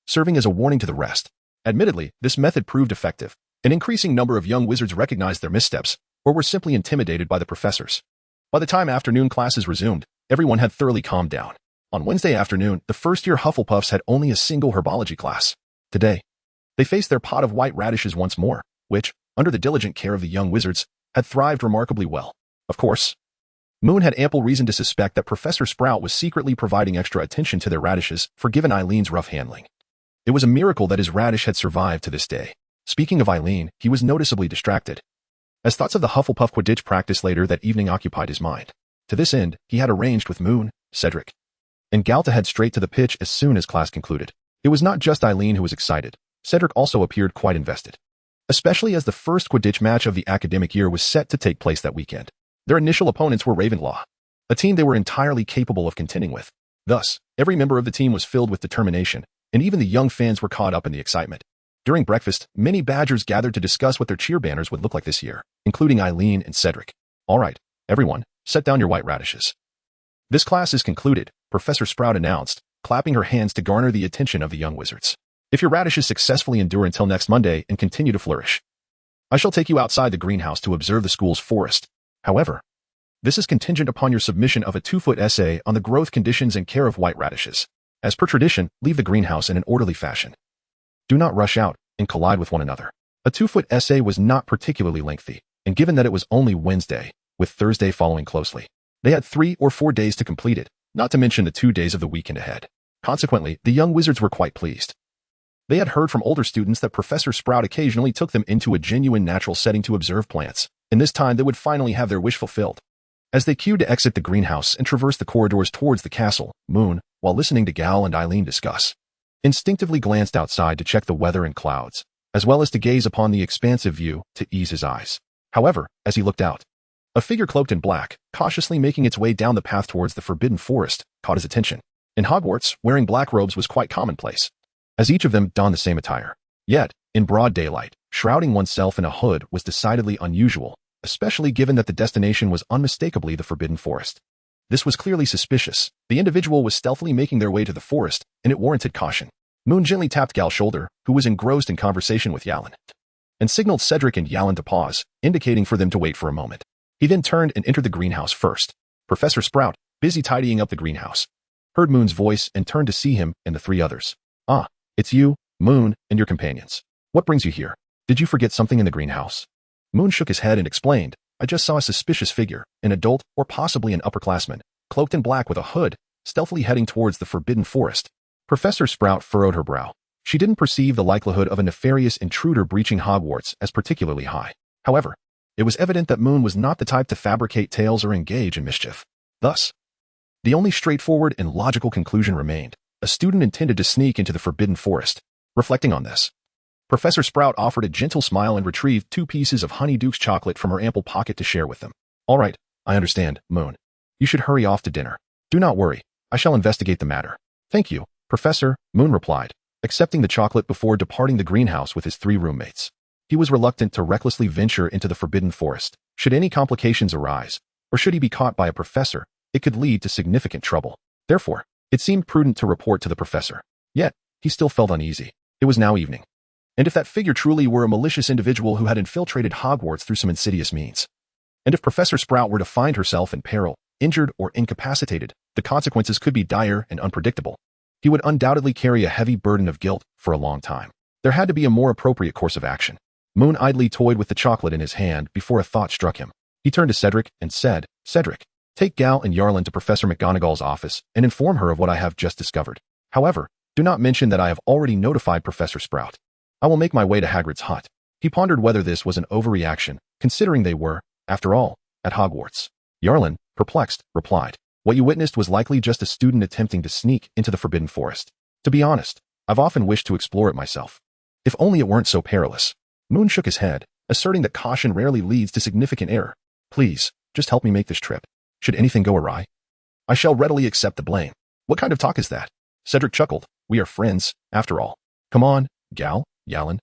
serving as a warning to the rest. Admittedly, this method proved effective. An increasing number of young wizards recognized their missteps, or were simply intimidated by the professors. By the time afternoon classes resumed, everyone had thoroughly calmed down. On Wednesday afternoon, the first-year Hufflepuffs had only a single herbology class. Today, they faced their pot of white radishes once more, which, under the diligent care of the young wizards, had thrived remarkably well. Of course, Moon had ample reason to suspect that Professor Sprout was secretly providing extra attention to their radishes, forgiven Eileen's rough handling. It was a miracle that his radish had survived to this day. Speaking of Eileen, he was noticeably distracted, as thoughts of the Hufflepuff Quidditch practice later that evening occupied his mind. To this end, he had arranged with Moon, Cedric, and Gal to head straight to the pitch as soon as class concluded. It was not just Eileen who was excited. Cedric also appeared quite invested, especially as the first Quidditch match of the academic year was set to take place that weekend. Their initial opponents were Ravenclaw, a team they were entirely capable of contending with. Thus, every member of the team was filled with determination, and even the young fans were caught up in the excitement. During breakfast, many Badgers gathered to discuss what their cheer banners would look like this year, including Eileen and Cedric. All right, everyone, set down your white radishes. This class is concluded, Professor Sprout announced, clapping her hands to garner the attention of the young wizards. If your radishes successfully endure until next Monday and continue to flourish, I shall take you outside the greenhouse to observe the school's forest. However, this is contingent upon your submission of a 2-foot essay on the growth conditions and care of white radishes. As per tradition, leave the greenhouse in an orderly fashion. Do not rush out and collide with one another. A 2-foot essay was not particularly lengthy, and given that it was only Wednesday, with Thursday following closely, they had 3 or 4 days to complete it, not to mention the 2 days of the weekend ahead. Consequently, the young wizards were quite pleased. They had heard from older students that Professor Sprout occasionally took them into a genuine natural setting to observe plants, and this time they would finally have their wish fulfilled. As they queued to exit the greenhouse and traverse the corridors towards the castle, Moon, while listening to Gal and Eileen discuss, instinctively glanced outside to check the weather and clouds, as well as to gaze upon the expansive view to ease his eyes. However, as he looked out, a figure cloaked in black, cautiously making its way down the path towards the forbidden forest, caught his attention. In Hogwarts, wearing black robes was quite commonplace, as each of them donned the same attire. Yet, in broad daylight, shrouding oneself in a hood was decidedly unusual, especially given that the destination was unmistakably the forbidden forest. This was clearly suspicious. The individual was stealthily making their way to the forest, and it warranted caution. Moon gently tapped Gal's shoulder, who was engrossed in conversation with Yalan, and signaled Cedric and Yalan to pause, indicating for them to wait for a moment. He then turned and entered the greenhouse first. Professor Sprout, busy tidying up the greenhouse, heard Moon's voice and turned to see him and the 3 others. Ah, it's you, Moon, and your companions. What brings you here? Did you forget something in the greenhouse? Moon shook his head and explained, I just saw a suspicious figure, an adult or possibly an upperclassman, cloaked in black with a hood, stealthily heading towards the forbidden forest. Professor Sprout furrowed her brow. She didn't perceive the likelihood of a nefarious intruder breaching Hogwarts as particularly high. However, it was evident that Moon was not the type to fabricate tales or engage in mischief. Thus, the only straightforward and logical conclusion remained. A student intended to sneak into the forbidden forest. Reflecting on this, Professor Sprout offered a gentle smile and retrieved 2 pieces of Honeyduke's chocolate from her ample pocket to share with them. All right, I understand, Moon. You should hurry off to dinner. Do not worry. I shall investigate the matter. Thank you, Professor, Moon replied, accepting the chocolate before departing the greenhouse with his 3 roommates. He was reluctant to recklessly venture into the forbidden forest. Should any complications arise, or should he be caught by a professor, it could lead to significant trouble. Therefore, it seemed prudent to report to the professor. Yet, he still felt uneasy. It was now evening. And if that figure truly were a malicious individual who had infiltrated Hogwarts through some insidious means, and if Professor Sprout were to find herself in peril, injured or incapacitated, the consequences could be dire and unpredictable. He would undoubtedly carry a heavy burden of guilt for a long time. There had to be a more appropriate course of action. Moon idly toyed with the chocolate in his hand before a thought struck him. He turned to Cedric and said, Cedric, take Gal and Yarlin to Professor McGonagall's office and inform her of what I have just discovered. However, do not mention that I have already notified Professor Sprout. I will make my way to Hagrid's hut. He pondered whether this was an overreaction, considering they were, after all, at Hogwarts. Yarlin, perplexed, replied, what you witnessed was likely just a student attempting to sneak into the forbidden forest. To be honest, I've often wished to explore it myself. If only it weren't so perilous. Moon shook his head, asserting that caution rarely leads to significant error. Please, just help me make this trip. Should anything go awry, I shall readily accept the blame. What kind of talk is that? Cedric chuckled. We are friends, after all. Come on, Gal, Yalan.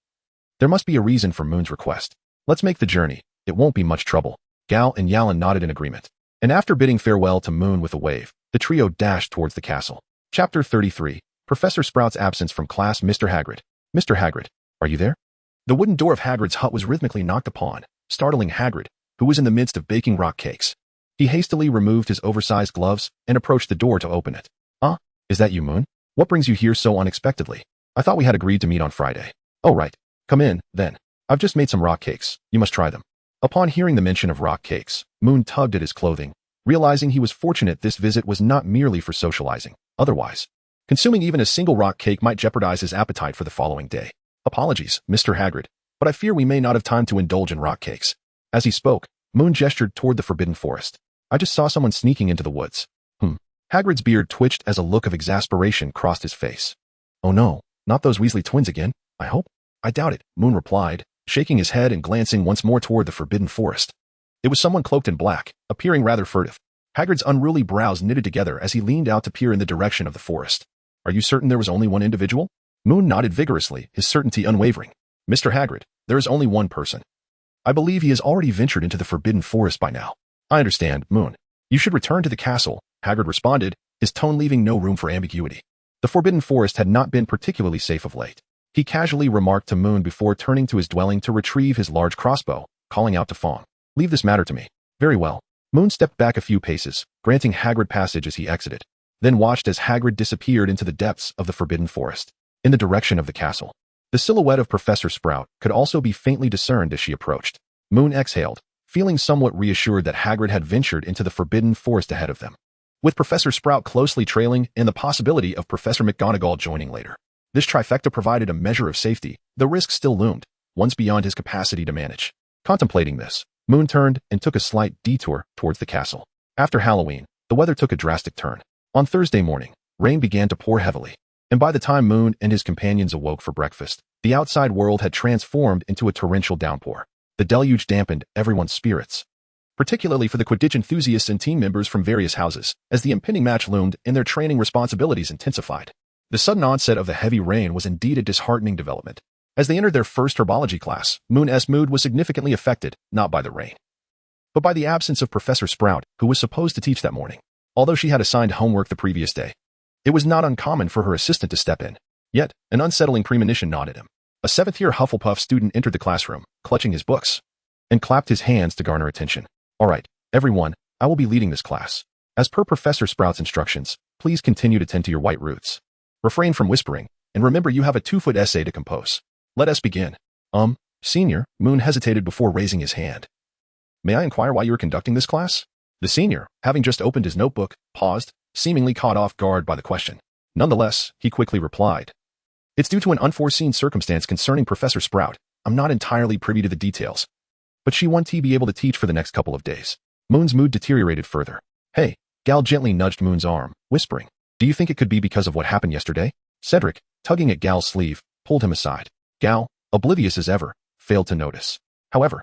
There must be a reason for Moon's request. Let's make the journey. It won't be much trouble. Gal and Yalan nodded in agreement. And after bidding farewell to Moon with a wave, the trio dashed towards the castle. Chapter 33. Professor Sprout's absence from class. Mr. Hagrid. Mr. Hagrid, are you there? The wooden door of Hagrid's hut was rhythmically knocked upon, startling Hagrid, who was in the midst of baking rock cakes. He hastily removed his oversized gloves and approached the door to open it. Is that you, Moon? What brings you here so unexpectedly? I thought we had agreed to meet on Friday. Oh, right. Come in, then. I've just made some rock cakes. You must try them. Upon hearing the mention of rock cakes, Moon tugged at his clothing, realizing he was fortunate this visit was not merely for socializing. Otherwise, Consuming even a single rock cake might jeopardize his appetite for the following day. Apologies, Mr. Hagrid, but I fear we may not have time to indulge in rock cakes. As he spoke, Moon gestured toward the forbidden forest. I just saw someone sneaking into the woods. Hagrid's beard twitched as a look of exasperation crossed his face. Oh no, not those Weasley twins again, I hope? I doubt it, Moon replied, shaking his head and glancing once more toward the forbidden forest. It was someone cloaked in black, appearing rather furtive. Hagrid's unruly brows knitted together as he leaned out to peer in the direction of the forest. Are you certain there was only one individual? Moon nodded vigorously, his certainty unwavering. Mr. Hagrid, there is only one person. I believe he has already ventured into the forbidden forest by now. I understand, Moon. You should return to the castle, Hagrid responded, his tone leaving no room for ambiguity. The forbidden forest had not been particularly safe of late. He casually remarked to Moon before turning to his dwelling to retrieve his large crossbow, calling out to Fong. Leave this matter to me. Very well. Moon stepped back a few paces, granting Hagrid passage as he exited, then watched as Hagrid disappeared into the depths of the forbidden forest, in the direction of the castle. The silhouette of Professor Sprout could also be faintly discerned as she approached. Moon exhaled, feeling somewhat reassured that Hagrid had ventured into the forbidden forest ahead of them. With Professor Sprout closely trailing and the possibility of Professor McGonagall joining later, this trifecta provided a measure of safety. The risk still loomed, once beyond his capacity to manage. Contemplating this, Moon turned and took a slight detour towards the castle. After Halloween, the weather took a drastic turn. On Thursday morning, rain began to pour heavily, and by the time Moon and his companions awoke for breakfast, the outside world had transformed into a torrential downpour. The deluge dampened everyone's spirits, particularly for the Quidditch enthusiasts and team members from various houses, as the impending match loomed and their training responsibilities intensified. The sudden onset of the heavy rain was indeed a disheartening development. As they entered their first herbology class, Moon's mood was significantly affected, not by the rain, but by the absence of Professor Sprout, who was supposed to teach that morning. Although she had assigned homework the previous day, it was not uncommon for her assistant to step in. Yet, an unsettling premonition gnawed at him. A seventh-year Hufflepuff student entered the classroom, clutching his books, and clapped his hands to garner attention. All right, everyone, I will be leading this class. As per Professor Sprout's instructions, please continue to tend to your white roots. Refrain from whispering, and remember you have a 2-foot essay to compose. Let us begin. Senior, Moon hesitated before raising his hand. May I inquire why you are conducting this class? The senior, having just opened his notebook, paused, seemingly caught off guard by the question. Nonetheless, he quickly replied. It's due to an unforeseen circumstance concerning Professor Sprout. I'm not entirely privy to the details, but she wants to be able to teach for the next couple of days. Moon's mood deteriorated further. Hey, Gal gently nudged Moon's arm, whispering. Do you think it could be because of what happened yesterday? Cedric, tugging at Gal's sleeve, pulled him aside. Gal, oblivious as ever, failed to notice. However,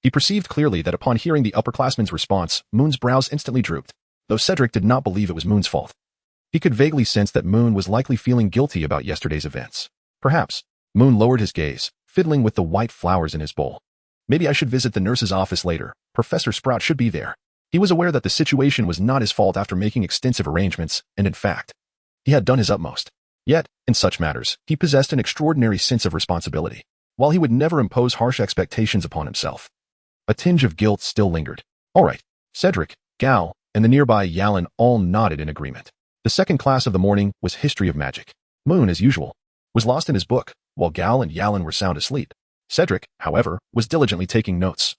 he perceived clearly that upon hearing the upperclassman's response, Moon's brows instantly drooped, though Cedric did not believe it was Moon's fault. He could vaguely sense that Moon was likely feeling guilty about yesterday's events. Perhaps. Moon lowered his gaze, fiddling with the white flowers in his bowl. Maybe I should visit the nurse's office later. Professor Sprout should be there. He was aware that the situation was not his fault after making extensive arrangements, and in fact, he had done his utmost. Yet, in such matters, he possessed an extraordinary sense of responsibility. While he would never impose harsh expectations upon himself, a tinge of guilt still lingered. All right, Cedric, Gal, and the nearby Yallen all nodded in agreement. The second class of the morning was History of Magic. Moon, as usual, was lost in his book, while Gal and Yallen were sound asleep. Cedric, however, was diligently taking notes,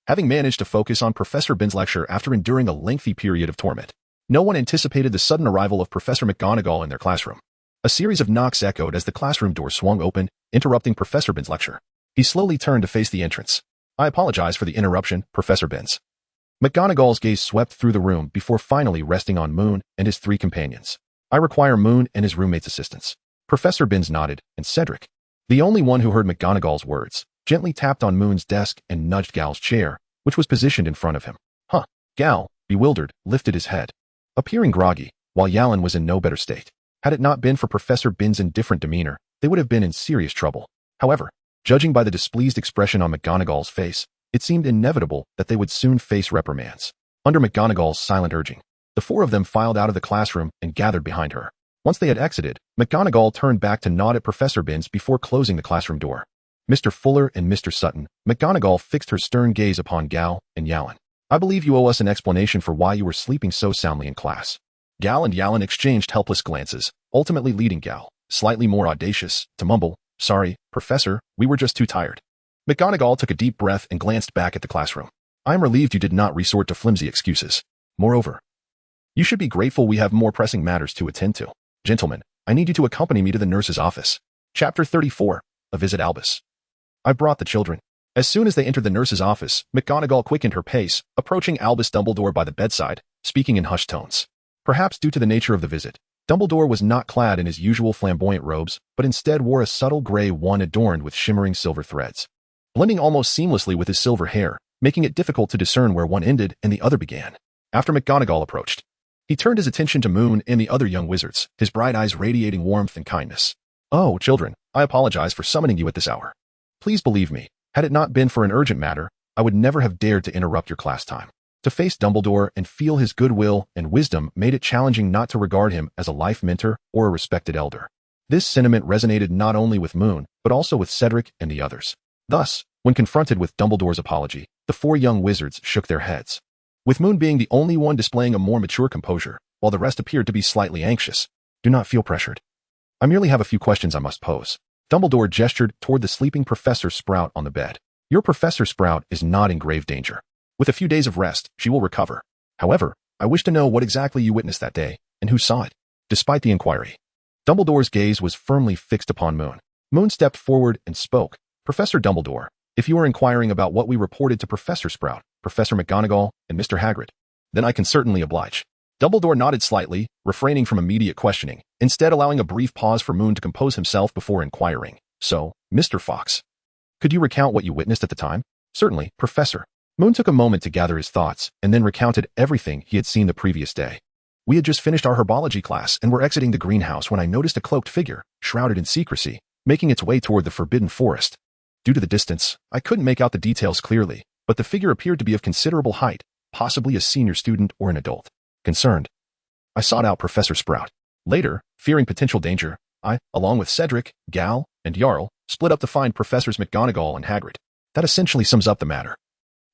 having managed to focus on Professor Binns' lecture after enduring a lengthy period of torment. No one anticipated the sudden arrival of Professor McGonagall in their classroom. A series of knocks echoed as the classroom door swung open, interrupting Professor Binns' lecture. He slowly turned to face the entrance. I apologize for the interruption, Professor Binns. McGonagall's gaze swept through the room before finally resting on Moon and his 3 companions. I require Moon and his roommate's assistance. Professor Binns nodded, and Cedric, the only one who heard McGonagall's words, gently tapped on Moon's desk and nudged Gal's chair, which was positioned in front of him. Gal, bewildered, lifted his head, appearing groggy, while Yallen was in no better state. Had it not been for Professor Binns' indifferent demeanor, they would have been in serious trouble. However, judging by the displeased expression on McGonagall's face, it seemed inevitable that they would soon face reprimands. Under McGonagall's silent urging, the 4 of them filed out of the classroom and gathered behind her. Once they had exited, McGonagall turned back to nod at Professor Binns before closing the classroom door. Mr. Fuller and Mr. Sutton, McGonagall fixed her stern gaze upon Gal and Yallen. I believe you owe us an explanation for why you were sleeping so soundly in class. Gal and Yallen exchanged helpless glances, ultimately leading Gal, slightly more audacious, to mumble, Sorry, Professor, we were just too tired. McGonagall took a deep breath and glanced back at the classroom. I am relieved you did not resort to flimsy excuses. Moreover, you should be grateful we have more pressing matters to attend to. Gentlemen, I need you to accompany me to the nurse's office. Chapter 34. A Visit Albus. I brought the children. As soon as they entered the nurse's office, McGonagall quickened her pace, approaching Albus Dumbledore by the bedside, speaking in hushed tones. Perhaps due to the nature of the visit, Dumbledore was not clad in his usual flamboyant robes, but instead wore a subtle gray one adorned with shimmering silver threads, blending almost seamlessly with his silver hair, making it difficult to discern where one ended and the other began. After McGonagall approached, he turned his attention to Moon and the other young wizards, his bright eyes radiating warmth and kindness. "Oh, children, I apologize for summoning you at this hour. Please believe me, had it not been for an urgent matter, I would never have dared to interrupt your class time." To face Dumbledore and feel his goodwill and wisdom made it challenging not to regard him as a life mentor or a respected elder. This sentiment resonated not only with Moon, but also with Cedric and the others. Thus, when confronted with Dumbledore's apology, the four young wizards shook their heads, with Moon being the only one displaying a more mature composure, while the rest appeared to be slightly anxious. "Do not feel pressured. I merely have a few questions I must pose." Dumbledore gestured toward the sleeping Professor Sprout on the bed. "Your Professor Sprout is not in grave danger. With a few days of rest, she will recover. However, I wish to know what exactly you witnessed that day, and who saw it." Despite the inquiry, Dumbledore's gaze was firmly fixed upon Moon. Moon stepped forward and spoke. "Professor Dumbledore, if you are inquiring about what we reported to Professor Sprout, Professor McGonagall, and Mr. Hagrid, then I can certainly oblige." Dumbledore nodded slightly, refraining from immediate questioning, instead allowing a brief pause for Moon to compose himself before inquiring. "So, Mr. Fox, could you recount what you witnessed at the time?" "Certainly, Professor." Moon took a moment to gather his thoughts and then recounted everything he had seen the previous day. "We had just finished our herbology class and were exiting the greenhouse when I noticed a cloaked figure, shrouded in secrecy, making its way toward the Forbidden Forest. Due to the distance, I couldn't make out the details clearly, but the figure appeared to be of considerable height, possibly a senior student or an adult. Concerned, I sought out Professor Sprout. Later, fearing potential danger, I, along with Cedric, Gal, and Jarl, split up to find Professors McGonagall and Hagrid. That essentially sums up the matter."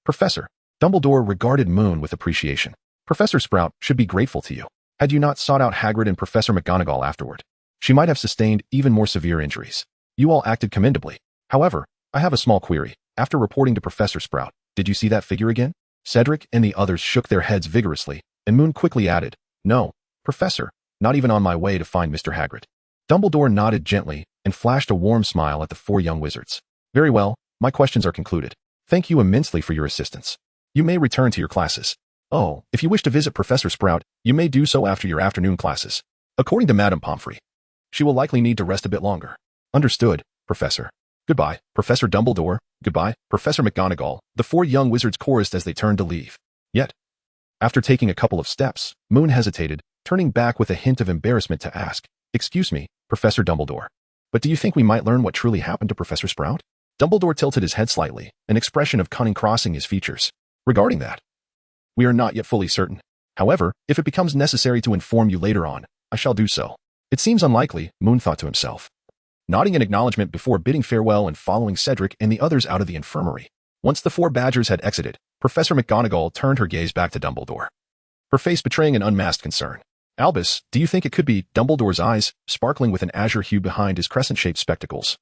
"Professor." Dumbledore regarded Moon with appreciation. "Professor Sprout should be grateful to you. Had you not sought out Hagrid and Professor McGonagall afterward, she might have sustained even more severe injuries. You all acted commendably. However, I have a small query. After reporting to Professor Sprout, did you see that figure again?" Cedric and the others shook their heads vigorously, and Moon quickly added, "No, Professor, not even on my way to find Mr. Hagrid." Dumbledore nodded gently and flashed a warm smile at the four young wizards. "Very well, my questions are concluded. Thank you immensely for your assistance. You may return to your classes. Oh, if you wish to visit Professor Sprout, you may do so after your afternoon classes. According to Madame Pomfrey, she will likely need to rest a bit longer." "Understood, Professor." "Goodbye, Professor Dumbledore." "Goodbye, Professor McGonagall," the four young wizards chorused as they turned to leave. Yet, after taking a couple of steps, Moon hesitated, turning back with a hint of embarrassment to ask, "Excuse me, Professor Dumbledore, but do you think we might learn what truly happened to Professor Sprout?" Dumbledore tilted his head slightly, an expression of cunning crossing his features. "Regarding that, we are not yet fully certain. However, if it becomes necessary to inform you later on, I shall do so." "It seems unlikely," Moon thought to himself, nodding in acknowledgement before bidding farewell and following Cedric and the others out of the infirmary. Once the four Badgers had exited, Professor McGonagall turned her gaze back to Dumbledore, her face betraying an unmasked concern. "Albus, do you think it could be?" Dumbledore's eyes, sparkling with an azure hue behind his crescent-shaped spectacles,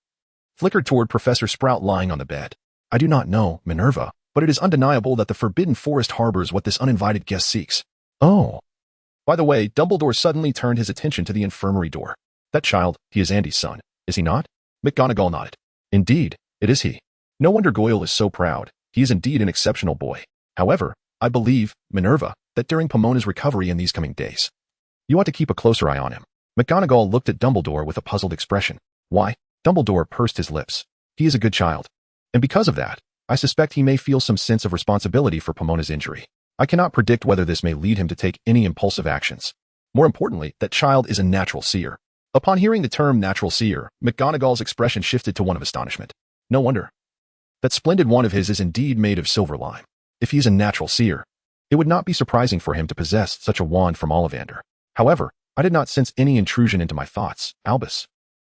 flickered toward Professor Sprout lying on the bed. "I do not know, Minerva, but it is undeniable that the Forbidden Forest harbors what this uninvited guest seeks." "Oh." By the way, Dumbledore suddenly turned his attention to the infirmary door. "That child, he is Andy's son, is he not?" McGonagall nodded. "Indeed, it is he. No wonder Goyle is so proud. He is indeed an exceptional boy. However, I believe, Minerva, that during Pomona's recovery in these coming days, you ought to keep a closer eye on him." McGonagall looked at Dumbledore with a puzzled expression. "Why?" Dumbledore pursed his lips. "He is a good child. And because of that, I suspect he may feel some sense of responsibility for Pomona's injury. I cannot predict whether this may lead him to take any impulsive actions. More importantly, that child is a natural seer." Upon hearing the term natural seer, McGonagall's expression shifted to one of astonishment. "No wonder. That splendid wand of his is indeed made of silver lime. If he is a natural seer, it would not be surprising for him to possess such a wand from Ollivander. However, I did not sense any intrusion into my thoughts, Albus.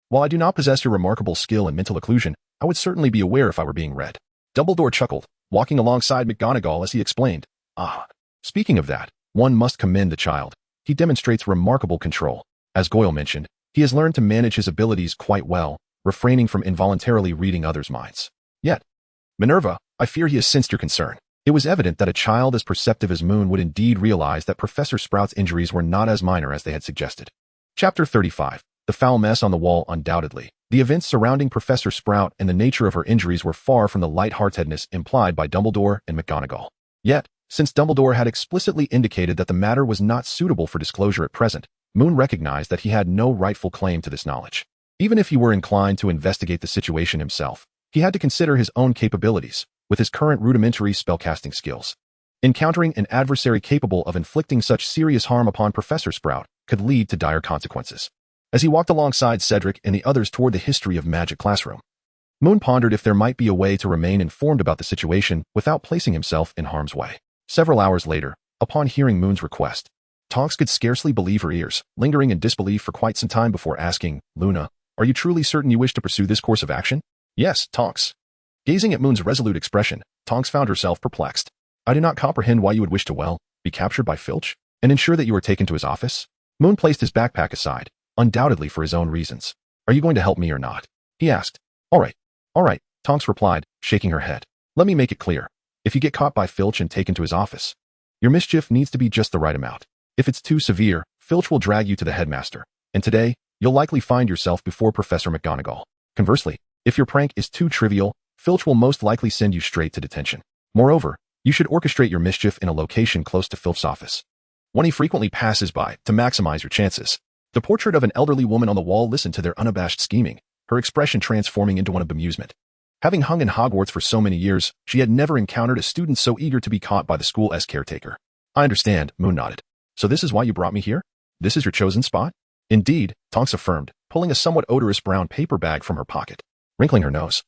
While I do not possess your remarkable skill and mental occlusion, I would certainly be aware if I were being read." Dumbledore chuckled, walking alongside McGonagall as he explained, "Ah, speaking of that, one must commend the child. He demonstrates remarkable control. As Goyle mentioned, he has learned to manage his abilities quite well, refraining from involuntarily reading others' minds. Yet, Minerva, I fear he has sensed your concern." It was evident that a child as perceptive as Moon would indeed realize that Professor Sprout's injuries were not as minor as they had suggested. Chapter 35. The foul mess on the wall undoubtedly. The events surrounding Professor Sprout and the nature of her injuries were far from the lightheartedness implied by Dumbledore and McGonagall. Yet, since Dumbledore had explicitly indicated that the matter was not suitable for disclosure at present, Moon recognized that he had no rightful claim to this knowledge. Even if he were inclined to investigate the situation himself, he had to consider his own capabilities, with his current rudimentary spellcasting skills. Encountering an adversary capable of inflicting such serious harm upon Professor Sprout could lead to dire consequences. As he walked alongside Cedric and the others toward the History of Magic classroom, Moon pondered if there might be a way to remain informed about the situation without placing himself in harm's way. Several hours later, upon hearing Moon's request, Tonks could scarcely believe her ears, lingering in disbelief for quite some time before asking, "Luna, are you truly certain you wish to pursue this course of action?" "Yes, Tonks." Gazing at Moon's resolute expression, Tonks found herself perplexed. "I do not comprehend why you would wish to, be captured by Filch, and ensure that you are taken to his office." Moon placed his backpack aside, undoubtedly for his own reasons. "Are you going to help me or not?" he asked. All right, Tonks replied, shaking her head. "Let me make it clear. If you get caught by Filch and taken to his office, your mischief needs to be just the right amount. If it's too severe, Filch will drag you to the headmaster, and today, you'll likely find yourself before Professor McGonagall. Conversely, if your prank is too trivial, Filch will most likely send you straight to detention. Moreover, you should orchestrate your mischief in a location close to Filch's office, one he frequently passes by, to maximize your chances." The portrait of an elderly woman on the wall listened to their unabashed scheming, her expression transforming into one of bemusement. Having hung in Hogwarts for so many years, she had never encountered a student so eager to be caught by the school's caretaker. "I understand," Moon nodded. "So this is why you brought me here? This is your chosen spot?" "Indeed," Tonks affirmed, pulling a somewhat odorous brown paper bag from her pocket. Wrinkling her nose,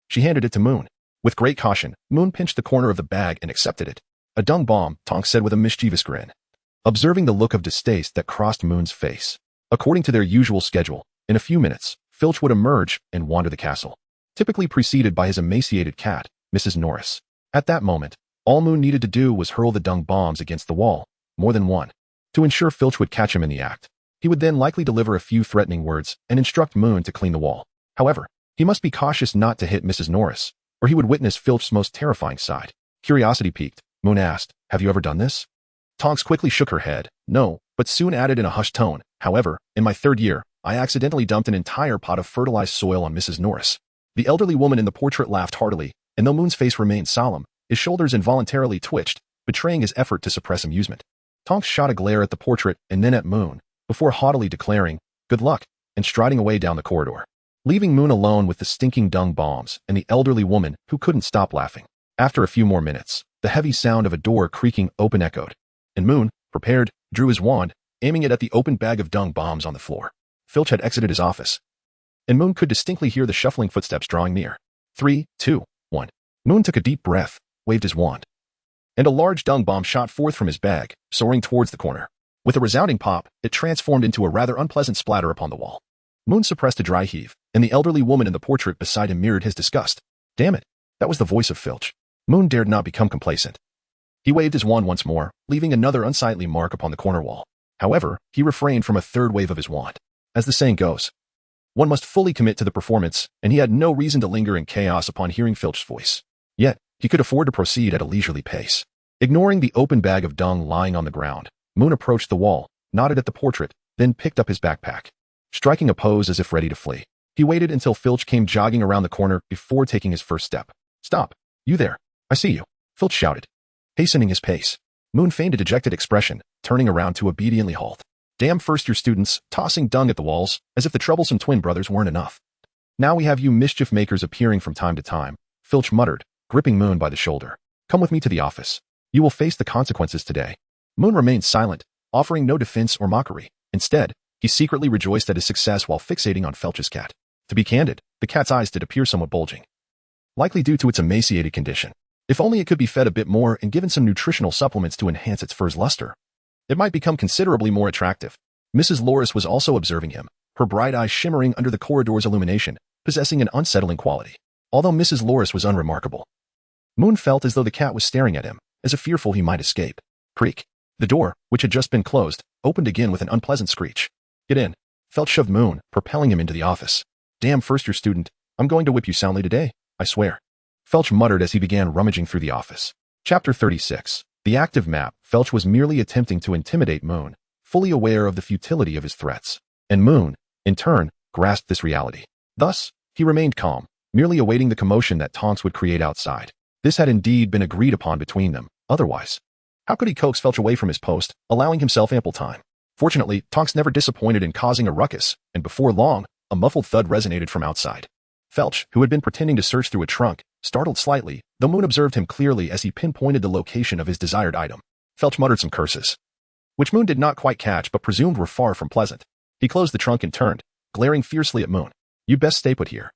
she handed it to Moon. With great caution, Moon pinched the corner of the bag and accepted it. "A dung bomb," Tonks said with a mischievous grin, observing the look of distaste that crossed Moon's face. According to their usual schedule, in a few minutes, Filch would emerge and wander the castle, typically preceded by his emaciated cat, Mrs. Norris. At that moment, all Moon needed to do was hurl the dung bombs against the wall, more than one, to ensure Filch would catch him in the act. He would then likely deliver a few threatening words and instruct Moon to clean the wall. However, he must be cautious not to hit Mrs. Norris, or he would witness Filch's most terrifying side. Curiosity piqued, Moon asked, "Have you ever done this?" Tonks quickly shook her head, "No," but soon added in a hushed tone, "However, in my 3rd year, I accidentally dumped an entire pot of fertilized soil on Mrs. Norris." The elderly woman in the portrait laughed heartily, and though Moon's face remained solemn, his shoulders involuntarily twitched, betraying his effort to suppress amusement. Tonks shot a glare at the portrait and then at Moon, before haughtily declaring, "Good luck," and striding away down the corridor, leaving Moon alone with the stinking dung bombs and the elderly woman who couldn't stop laughing. After a few more minutes, the heavy sound of a door creaking open echoed, and Moon, prepared, drew his wand, aiming it at the open bag of dung bombs on the floor. Filch had exited his office, and Moon could distinctly hear the shuffling footsteps drawing near. 3, 2, 1. Moon took a deep breath, waved his wand, and a large dung bomb shot forth from his bag, soaring towards the corner. With a resounding pop, it transformed into a rather unpleasant splatter upon the wall. Moon suppressed a dry heave, and the elderly woman in the portrait beside him mirrored his disgust. Damn it, that was the voice of Filch. Moon dared not become complacent. He waved his wand once more, leaving another unsightly mark upon the corner wall. However, he refrained from a third wave of his wand. As the saying goes, one must fully commit to the performance, and he had no reason to linger in chaos upon hearing Filch's voice. Yet, he could afford to proceed at a leisurely pace. Ignoring the open bag of dung lying on the ground, Moon approached the wall, nodded at the portrait, then picked up his backpack. Striking a pose as if ready to flee, he waited until Filch came jogging around the corner before taking his first step. "Stop! You there! I see you!" Filch shouted, hastening his pace. Moon feigned a dejected expression, turning around to obediently halt. Damn first-year students, tossing dung at the walls, as if the troublesome twin brothers weren't enough. "Now we have you mischief makers appearing from time to time," Filch muttered, gripping Moon by the shoulder. "Come with me to the office. You will face the consequences today." Moon remained silent, offering no defense or mockery. Instead, he secretly rejoiced at his success while fixating on Filch's cat. To be candid, the cat's eyes did appear somewhat bulging, likely due to its emaciated condition. If only it could be fed a bit more and given some nutritional supplements to enhance its fur's luster, it might become considerably more attractive. Mrs. Loris was also observing him, her bright eyes shimmering under the corridor's illumination, possessing an unsettling quality. Although Mrs. Loris was unremarkable, Moon felt as though the cat was staring at him, as if fearful he might escape. Creak. The door, which had just been closed, opened again with an unpleasant screech. "Get in." Filch shoved Moon, propelling him into the office. "Damn first-year student, I'm going to whip you soundly today, I swear." Filch muttered as he began rummaging through the office. Chapter 36. The active map. Filch was merely attempting to intimidate Moon, fully aware of the futility of his threats. And Moon, in turn, grasped this reality. Thus, he remained calm, merely awaiting the commotion that Tonks would create outside. This had indeed been agreed upon between them. Otherwise, how could he coax Filch away from his post, allowing himself ample time? Fortunately, Tonks never disappointed in causing a ruckus, and before long, a muffled thud resonated from outside. Filch, who had been pretending to search through a trunk, startled slightly, though Moon observed him clearly as he pinpointed the location of his desired item. Filch muttered some curses, which Moon did not quite catch but presumed were far from pleasant. He closed the trunk and turned, glaring fiercely at Moon. "You'd best stay put here.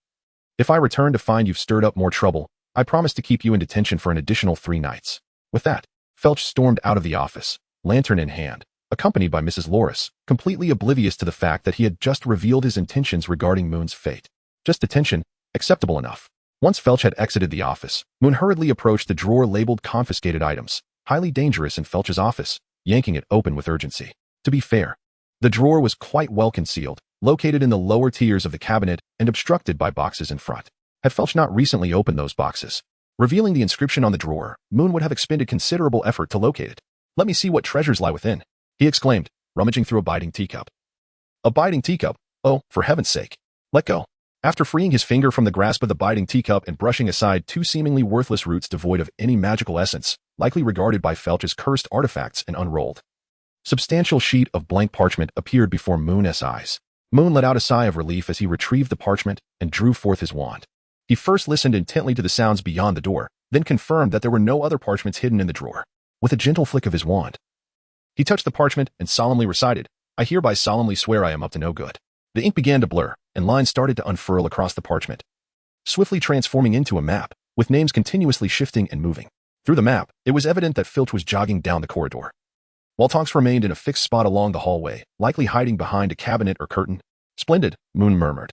If I return to find you've stirred up more trouble, I promise to keep you in detention for an additional 3 nights. With that, Filch stormed out of the office, lantern in hand, accompanied by Mrs. Loris, completely oblivious to the fact that he had just revealed his intentions regarding Moon's fate. Just detention, acceptable enough. Once Filch had exited the office, Moon hurriedly approached the drawer labeled confiscated items, highly dangerous in Filch's office, yanking it open with urgency. To be fair, the drawer was quite well concealed, located in the lower tiers of the cabinet and obstructed by boxes in front. Had Filch not recently opened those boxes, revealing the inscription on the drawer, Moon would have expended considerable effort to locate it. "Let me see what treasures lie within," he exclaimed, rummaging through a biting teacup. A biting teacup? Oh, for heaven's sake. Let go. After freeing his finger from the grasp of the biting teacup and brushing aside 2 seemingly worthless roots devoid of any magical essence, likely regarded by Filch as cursed artifacts, and unrolled. Substantial sheet of blank parchment appeared before Moon's eyes. Moon let out a sigh of relief as he retrieved the parchment and drew forth his wand. He first listened intently to the sounds beyond the door, then confirmed that there were no other parchments hidden in the drawer. With a gentle flick of his wand, he touched the parchment and solemnly recited, "I hereby solemnly swear I am up to no good." The ink began to blur, and lines started to unfurl across the parchment, swiftly transforming into a map, with names continuously shifting and moving. Through the map, it was evident that Filch was jogging down the corridor, while Tonks remained in a fixed spot along the hallway, likely hiding behind a cabinet or curtain. "Splendid," Moon murmured,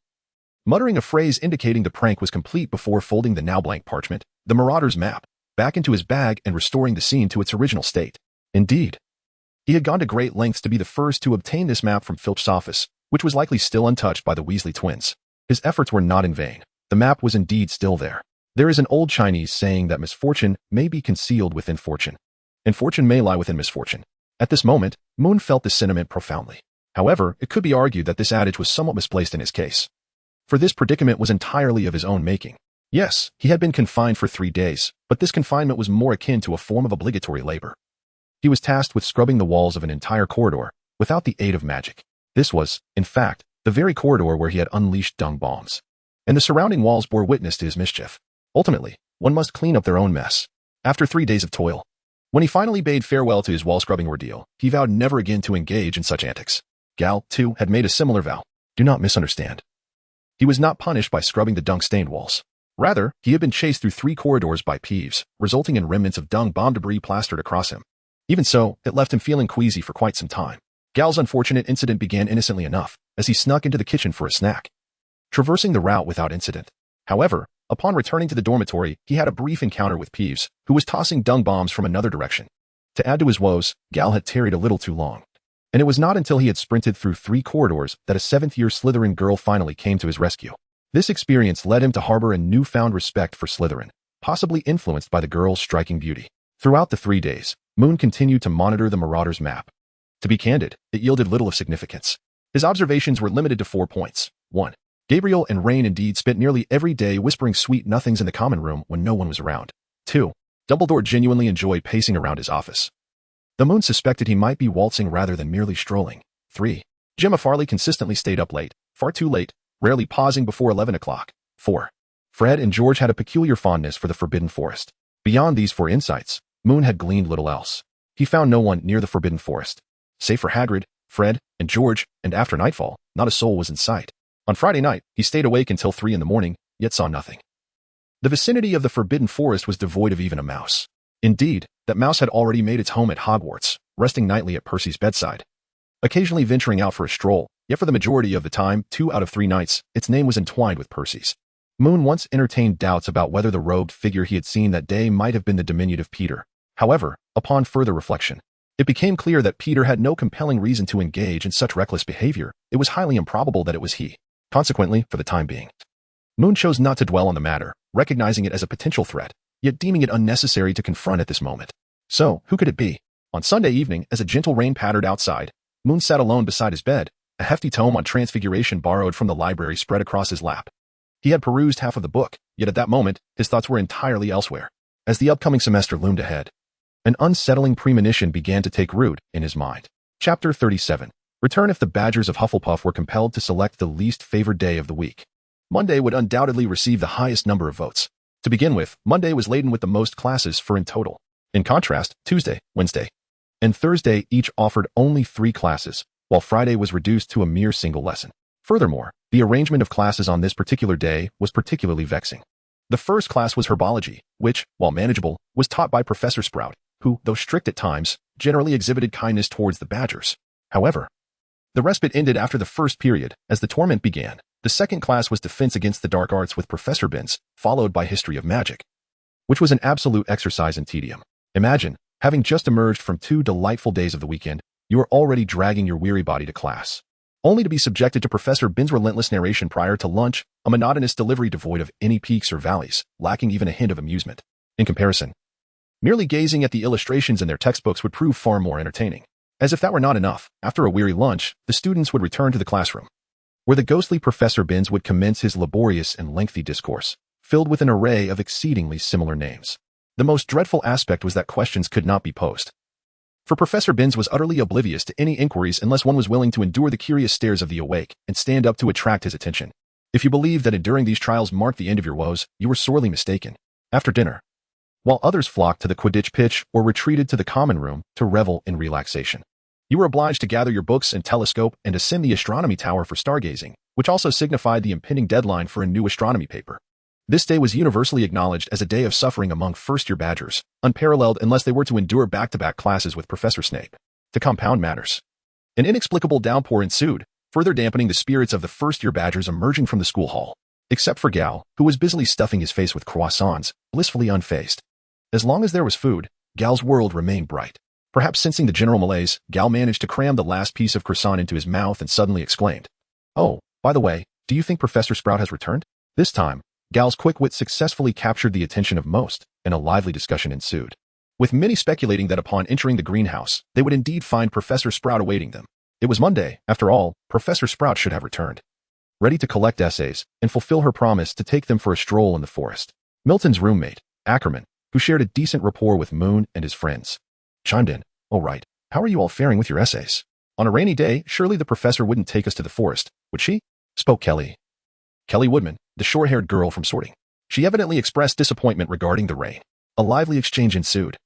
muttering a phrase indicating the prank was complete before folding the now blank parchment, the Marauder's map, back into his bag and restoring the scene to its original state. Indeed, he had gone to great lengths to be the first to obtain this map from Filch's office, which was likely still untouched by the Weasley twins. His efforts were not in vain. The map was indeed still there. There is an old Chinese saying that misfortune may be concealed within fortune, and fortune may lie within misfortune. At this moment, Moon felt this sentiment profoundly. However, it could be argued that this adage was somewhat misplaced in his case, for this predicament was entirely of his own making. Yes, he had been confined for 3 days, but this confinement was more akin to a form of obligatory labor. He was tasked with scrubbing the walls of an entire corridor, without the aid of magic. This was, in fact, the very corridor where he had unleashed dung bombs, and the surrounding walls bore witness to his mischief. Ultimately, one must clean up their own mess. After 3 days of toil, when he finally bade farewell to his wall-scrubbing ordeal, he vowed never again to engage in such antics. Gal, too, had made a similar vow. Do not misunderstand. He was not punished by scrubbing the dung-stained walls. Rather, he had been chased through 3 corridors by Peeves, resulting in remnants of dung bomb debris plastered across him. Even so, it left him feeling queasy for quite some time. Gal's unfortunate incident began innocently enough, as he snuck into the kitchen for a snack, traversing the route without incident. However, upon returning to the dormitory, he had a brief encounter with Peeves, who was tossing dung bombs from another direction. To add to his woes, Gal had tarried a little too long, and it was not until he had sprinted through 3 corridors that a 7th-year Slytherin girl finally came to his rescue. This experience led him to harbor a newfound respect for Slytherin, possibly influenced by the girl's striking beauty. Throughout the 3 days, Moon continued to monitor the Marauder's map. To be candid, it yielded little of significance. His observations were limited to 4 points. 1. Gabriel and Rain indeed spent nearly every day whispering sweet nothings in the common room when no one was around. 2. Dumbledore genuinely enjoyed pacing around his office. The Moon suspected he might be waltzing rather than merely strolling. 3. Gemma Farley consistently stayed up late, far too late, rarely pausing before 11 o'clock. 4. Fred and George had a peculiar fondness for the Forbidden Forest. Beyond these 4 insights, Moon had gleaned little else. He found no one near the Forbidden Forest. Save for Hagrid, Fred, and George, and after nightfall, not a soul was in sight. On Friday night, he stayed awake until 3 in the morning, yet saw nothing. The vicinity of the Forbidden Forest was devoid of even a mouse. Indeed, that mouse had already made its home at Hogwarts, resting nightly at Percy's bedside, occasionally venturing out for a stroll, yet for the majority of the time, 2 out of 3 nights, its name was entwined with Percy's. Moon once entertained doubts about whether the robed figure he had seen that day might have been the diminutive Peter. However, upon further reflection, it became clear that Peter had no compelling reason to engage in such reckless behavior. It was highly improbable that it was he. Consequently, for the time being, Moon chose not to dwell on the matter, recognizing it as a potential threat, yet deeming it unnecessary to confront at this moment. So, who could it be? On Sunday evening, as a gentle rain pattered outside, Moon sat alone beside his bed, a hefty tome on transfiguration borrowed from the library spread across his lap. He had perused half of the book, yet at that moment, his thoughts were entirely elsewhere. As the upcoming semester loomed ahead, an unsettling premonition began to take root in his mind. Chapter 37. Return if the Badgers of Hufflepuff were compelled to select the least favored day of the week. Monday would undoubtedly receive the highest number of votes. To begin with, Monday was laden with the most classes for in total. In contrast, Tuesday, Wednesday, and Thursday each offered only 3 classes, while Friday was reduced to a mere single lesson. Furthermore, the arrangement of classes on this particular day was particularly vexing. The first class was herbology, which, while manageable, was taught by Professor Sprout, who, though strict at times, generally exhibited kindness towards the Badgers. However, the respite ended after the first period, as the torment began. The second class was Defense Against the Dark Arts with Professor Binns, followed by History of Magic, which was an absolute exercise in tedium. Imagine, having just emerged from 2 delightful days of the weekend, you are already dragging your weary body to class, only to be subjected to Professor Binns' relentless narration prior to lunch, a monotonous delivery devoid of any peaks or valleys, lacking even a hint of amusement. In comparison, merely gazing at the illustrations in their textbooks would prove far more entertaining. As if that were not enough, after a weary lunch, the students would return to the classroom, where the ghostly Professor Binns would commence his laborious and lengthy discourse, filled with an array of exceedingly similar names. The most dreadful aspect was that questions could not be posed, for Professor Binns was utterly oblivious to any inquiries unless one was willing to endure the curious stares of the awake and stand up to attract his attention. If you believed that enduring these trials marked the end of your woes, you were sorely mistaken. After dinner, while others flocked to the Quidditch pitch or retreated to the common room to revel in relaxation, you were obliged to gather your books and telescope and ascend the astronomy tower for stargazing, which also signified the impending deadline for a new astronomy paper. This day was universally acknowledged as a day of suffering among first-year Badgers, unparalleled unless they were to endure back-to-back classes with Professor Snape. To compound matters, an inexplicable downpour ensued, further dampening the spirits of the first-year Badgers emerging from the school hall, except for Gal, who was busily stuffing his face with croissants, blissfully unfazed. As long as there was food, Gal's world remained bright. Perhaps sensing the general malaise, Gal managed to cram the last piece of croissant into his mouth and suddenly exclaimed, "Oh, by the way, do you think Professor Sprout has returned?" This time, Gal's quick wit successfully captured the attention of most, and a lively discussion ensued, with many speculating that upon entering the greenhouse, they would indeed find Professor Sprout awaiting them. It was Monday, after all, Professor Sprout should have returned, ready to collect essays and fulfill her promise to take them for a stroll in the forest. Milton's roommate, Ackerman, who shared a decent rapport with Moon and his friends, chimed in, "Oh right, how are you all faring with your essays? On a rainy day, surely the professor wouldn't take us to the forest, would she?" spoke Kelly Woodman, the short-haired girl from sorting. She evidently expressed disappointment regarding the rain. A lively exchange ensued,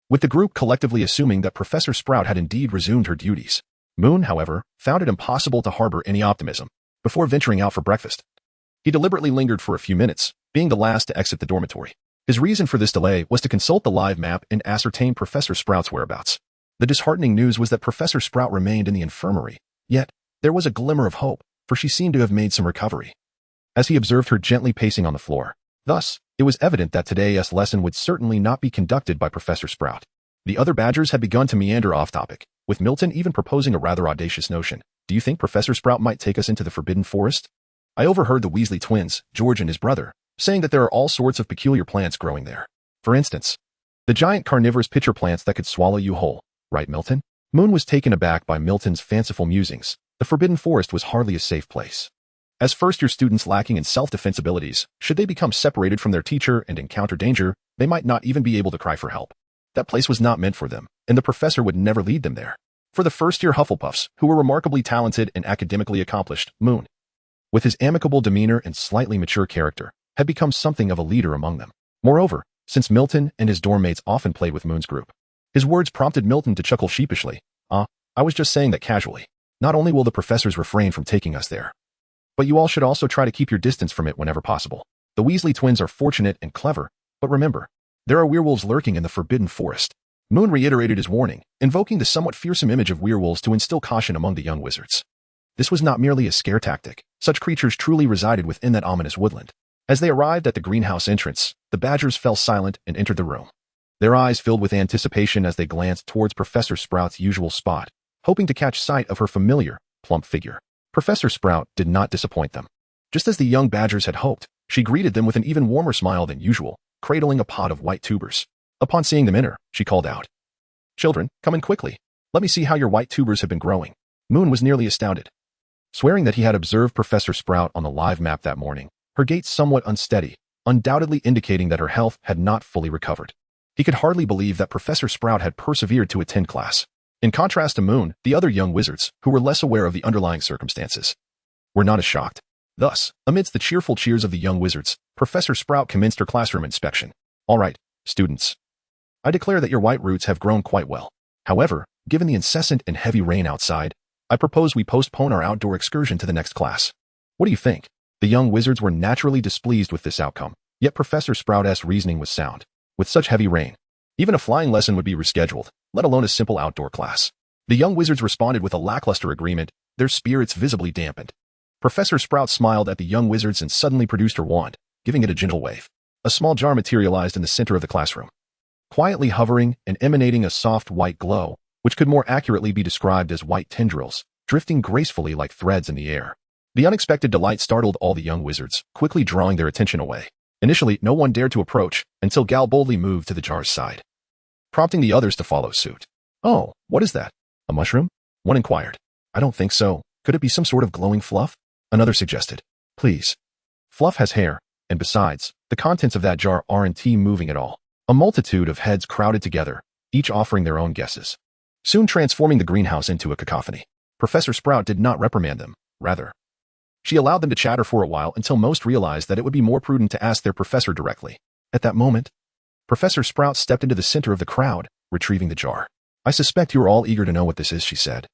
with the group collectively assuming that Professor Sprout had indeed resumed her duties. Moon, however, found it impossible to harbor any optimism before venturing out for breakfast. He deliberately lingered for a few minutes, being the last to exit the dormitory. His reason for this delay was to consult the live map and ascertain Professor Sprout's whereabouts. The disheartening news was that Professor Sprout remained in the infirmary, yet there was a glimmer of hope, for she seemed to have made some recovery, as he observed her gently pacing on the floor. Thus, it was evident that today's lesson would certainly not be conducted by Professor Sprout. The other Badgers had begun to meander off topic, with Milton even proposing a rather audacious notion. "Do you think Professor Sprout might take us into the Forbidden Forest?" I overheard the Weasley twins, George and his brother, saying that there are all sorts of peculiar plants growing there. For instance, the giant carnivorous pitcher plants that could swallow you whole. Right, Milton? Moon was taken aback by Milton's fanciful musings. The Forbidden Forest was hardly a safe place, as first-year students lacking in self-defense abilities, should they become separated from their teacher and encounter danger, they might not even be able to cry for help. That place was not meant for them, and the professor would never lead them there. For the first-year Hufflepuffs, who were remarkably talented and academically accomplished, Moon, with his amicable demeanor and slightly mature character, had become something of a leader among them. Moreover, since Milton and his dorm mates often played with Moon's group, his words prompted Milton to chuckle sheepishly. I was just saying that casually. Not only will the professors refrain from taking us there, but you all should also try to keep your distance from it whenever possible. The Weasley twins are fortunate and clever, but remember, there are werewolves lurking in the Forbidden Forest." Moon reiterated his warning, invoking the somewhat fearsome image of werewolves to instill caution among the young wizards. This was not merely a scare tactic. Such creatures truly resided within that ominous woodland. As they arrived at the greenhouse entrance, the Badgers fell silent and entered the room, their eyes filled with anticipation as they glanced towards Professor Sprout's usual spot, hoping to catch sight of her familiar, plump figure. Professor Sprout did not disappoint them. Just as the young Badgers had hoped, she greeted them with an even warmer smile than usual, cradling a pot of white tubers. Upon seeing them enter, she called out, "Children, come in quickly. Let me see how your white tubers have been growing." Moon was nearly astounded. Swearing that he had observed Professor Sprout on the live map that morning, her gait somewhat unsteady, undoubtedly indicating that her health had not fully recovered. He could hardly believe that Professor Sprout had persevered to attend class. In contrast to Moon, the other young wizards, who were less aware of the underlying circumstances, were not as shocked. Thus, amidst the cheerful cheers of the young wizards, Professor Sprout commenced her classroom inspection. All right, students. I declare that your white roots have grown quite well. However, given the incessant and heavy rain outside, I propose we postpone our outdoor excursion to the next class. What do you think? The young wizards were naturally displeased with this outcome, yet Professor Sprout's reasoning was sound. With such heavy rain, even a flying lesson would be rescheduled, let alone a simple outdoor class. The young wizards responded with a lackluster agreement, their spirits visibly dampened. Professor Sprout smiled at the young wizards and suddenly produced her wand, giving it a gentle wave. A small jar materialized in the center of the classroom, quietly hovering and emanating a soft white glow, which could more accurately be described as white tendrils, drifting gracefully like threads in the air. The unexpected delight startled all the young wizards, quickly drawing their attention away. Initially, no one dared to approach, until Gal boldly moved to the jar's side, prompting the others to follow suit. Oh, what is that? A mushroom? One inquired. I don't think so. Could it be some sort of glowing fluff? Another suggested. Please. Fluff has hair, and besides, the contents of that jar aren't moving at all. A multitude of heads crowded together, each offering their own guesses, soon transforming the greenhouse into a cacophony. Professor Sprout did not reprimand them, rather, she allowed them to chatter for a while until most realized that it would be more prudent to ask their professor directly. At that moment, Professor Sprout stepped into the center of the crowd, retrieving the jar. I suspect you are all eager to know what this is, she said.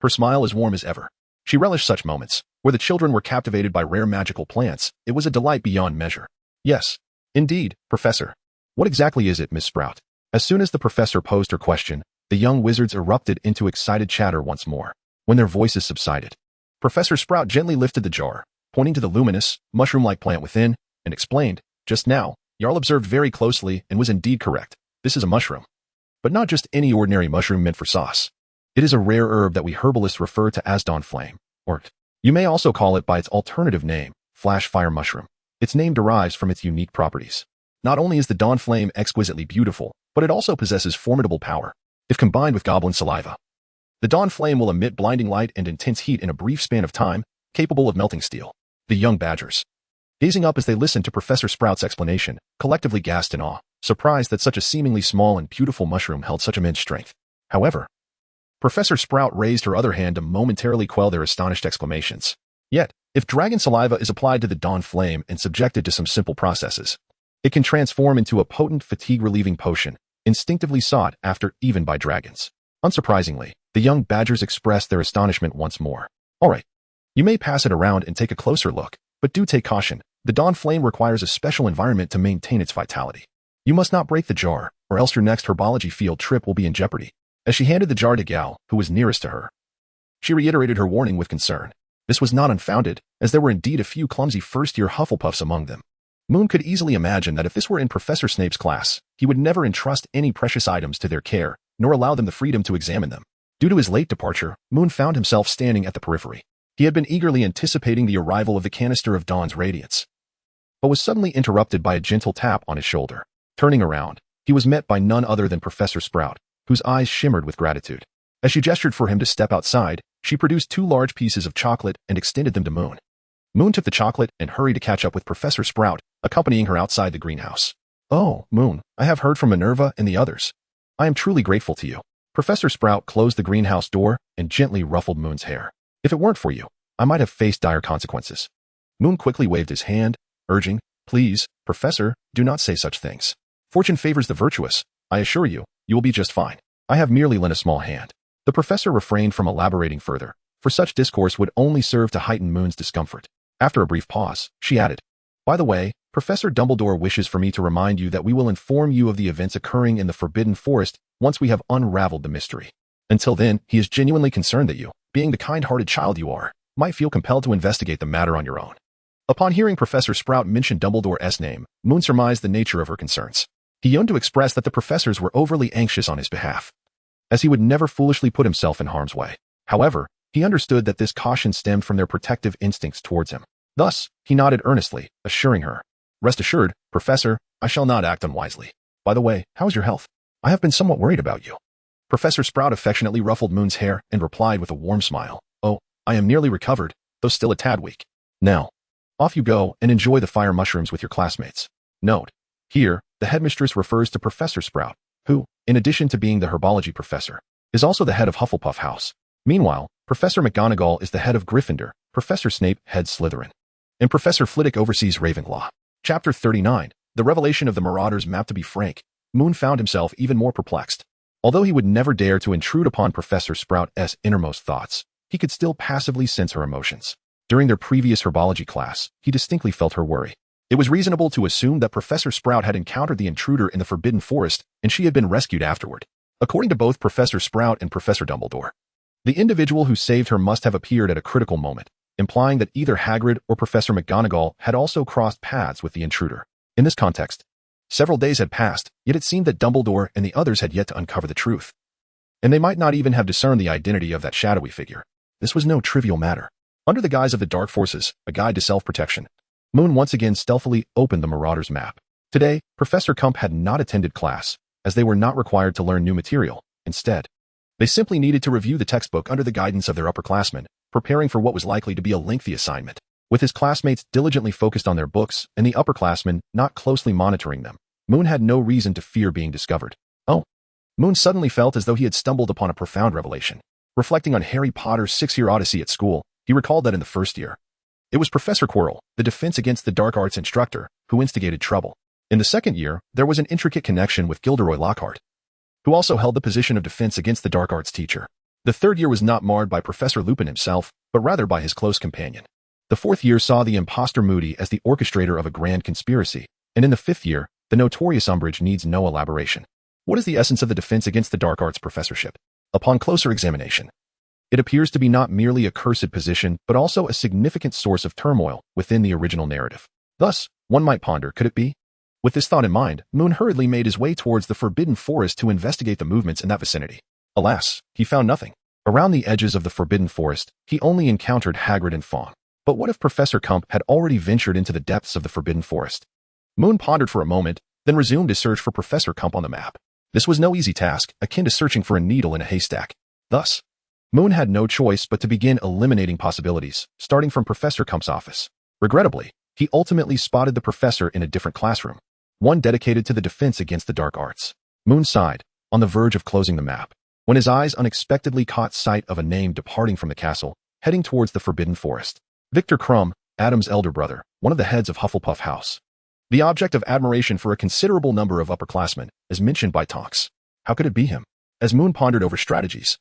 Her smile as warm as ever. She relished such moments, where the children were captivated by rare magical plants. It was a delight beyond measure. Yes, indeed, Professor. What exactly is it, Miss Sprout? As soon as the professor posed her question, the young wizards erupted into excited chatter once more. When their voices subsided, Professor Sprout gently lifted the jar, pointing to the luminous, mushroom-like plant within, and explained, just now, Jarl observed very closely and was indeed correct. This is a mushroom. But not just any ordinary mushroom meant for sauce. It is a rare herb that we herbalists refer to as dawn flame, or you may also call it by its alternative name, flash fire mushroom. Its name derives from its unique properties. Not only is the dawn flame exquisitely beautiful, but it also possesses formidable power. If combined with goblin saliva, the dawn flame will emit blinding light and intense heat in a brief span of time, capable of melting steel. The young badgers, gazing up as they listened to Professor Sprout's explanation, collectively gasped in awe, surprised that such a seemingly small and beautiful mushroom held such immense strength. However, Professor Sprout raised her other hand to momentarily quell their astonished exclamations. Yet, if dragon saliva is applied to the dawn flame and subjected to some simple processes, it can transform into a potent fatigue-relieving potion, instinctively sought after even by dragons. Unsurprisingly, the young badgers expressed their astonishment once more. All right, you may pass it around and take a closer look, but do take caution. The dawn flame requires a special environment to maintain its vitality. You must not break the jar, or else your next herbology field trip will be in jeopardy. As she handed the jar to Gal, who was nearest to her, she reiterated her warning with concern. This was not unfounded, as there were indeed a few clumsy first-year Hufflepuffs among them. Moon could easily imagine that if this were in Professor Snape's class, he would never entrust any precious items to their care, nor allow them the freedom to examine them. Due to his late departure, Moon found himself standing at the periphery. He had been eagerly anticipating the arrival of the canister of Dawn's radiance, but was suddenly interrupted by a gentle tap on his shoulder. Turning around, he was met by none other than Professor Sprout, whose eyes shimmered with gratitude. As she gestured for him to step outside, she produced 2 large pieces of chocolate and extended them to Moon. Moon took the chocolate and hurried to catch up with Professor Sprout, accompanying her outside the greenhouse. Oh, Moon, I have heard from Minerva and the others. I am truly grateful to you. Professor Sprout closed the greenhouse door and gently ruffled Moon's hair. If it weren't for you, I might have faced dire consequences. Moon quickly waved his hand, urging, Please, Professor, do not say such things. Fortune favors the virtuous. I assure you, you will be just fine. I have merely lent a small hand. The professor refrained from elaborating further, for such discourse would only serve to heighten Moon's discomfort. After a brief pause, she added, By the way, Professor Dumbledore wishes for me to remind you that we will inform you of the events occurring in the Forbidden Forest once we have unraveled the mystery. Until then, he is genuinely concerned that you, being the kind-hearted child you are, might feel compelled to investigate the matter on your own. Upon hearing Professor Sprout mention Dumbledore's name, Moon surmised the nature of her concerns. He yearned to express that the professors were overly anxious on his behalf, as he would never foolishly put himself in harm's way. However, he understood that this caution stemmed from their protective instincts towards him. Thus, he nodded earnestly, assuring her, Rest assured, Professor, I shall not act unwisely. By the way, how is your health? I have been somewhat worried about you. Professor Sprout affectionately ruffled Moon's hair and replied with a warm smile, Oh, I am nearly recovered, though still a tad weak. Now, off you go and enjoy the fire mushrooms with your classmates. Note: here, the headmistress refers to Professor Sprout, who, in addition to being the herbology professor, is also the head of Hufflepuff House. Meanwhile, Professor McGonagall is the head of Gryffindor, Professor Snape heads Slytherin, and Professor Flitwick oversees Ravenclaw. Chapter 39, The Revelation of the Marauders Map. To be frank, Moon found himself even more perplexed. Although he would never dare to intrude upon Professor Sprout's innermost thoughts, he could still passively sense her emotions. During their previous herbology class, he distinctly felt her worry. It was reasonable to assume that Professor Sprout had encountered the intruder in the Forbidden Forest, and she had been rescued afterward. According to both Professor Sprout and Professor Dumbledore, the individual who saved her must have appeared at a critical moment, implying that either Hagrid or Professor McGonagall had also crossed paths with the intruder. In this context, several days had passed, yet it seemed that Dumbledore and the others had yet to uncover the truth. And they might not even have discerned the identity of that shadowy figure. This was no trivial matter. Under the guise of the Dark Forces, a guide to self-protection, Moon once again stealthily opened the Marauders map. Today, Professor Kump had not attended class, as they were not required to learn new material. Instead, they simply needed to review the textbook under the guidance of their upperclassmen, preparing for what was likely to be a lengthy assignment. With his classmates diligently focused on their books and the upperclassmen not closely monitoring them, Moon had no reason to fear being discovered. Oh, Moon suddenly felt as though he had stumbled upon a profound revelation. Reflecting on Harry Potter's 6-year odyssey at school, he recalled that in the first year, it was Professor Quirrell, the Defense Against the Dark Arts instructor, who instigated trouble. In the second year, there was an intricate connection with Gilderoy Lockhart, who also held the position of Defense Against the Dark Arts teacher. The third year was not marred by Professor Lupin himself, but rather by his close companion. The fourth year saw the impostor Moody as the orchestrator of a grand conspiracy, and in the fifth year, the notorious Umbridge needs no elaboration. What is the essence of the Defense Against the Dark Arts professorship? Upon closer examination, it appears to be not merely a cursed position, but also a significant source of turmoil within the original narrative. Thus, one might ponder, could it be? With this thought in mind, Moon hurriedly made his way towards the Forbidden Forest to investigate the movements in that vicinity. Alas, he found nothing. Around the edges of the Forbidden Forest, he only encountered Hagrid and Fawkes. But what if Professor Kump had already ventured into the depths of the Forbidden Forest? Moon pondered for a moment, then resumed his search for Professor Kump on the map. This was no easy task, akin to searching for a needle in a haystack. Thus, Moon had no choice but to begin eliminating possibilities, starting from Professor Kump's office. Regrettably, he ultimately spotted the professor in a different classroom, one dedicated to the defense against the dark arts. Moon sighed, on the verge of closing the map, when his eyes unexpectedly caught sight of a name departing from the castle, heading towards the Forbidden Forest. Victor Krum, Adam's elder brother, one of the heads of Hufflepuff House. The object of admiration for a considerable number of upperclassmen, as mentioned by Tonks. How could it be him? As Moon pondered over strategies,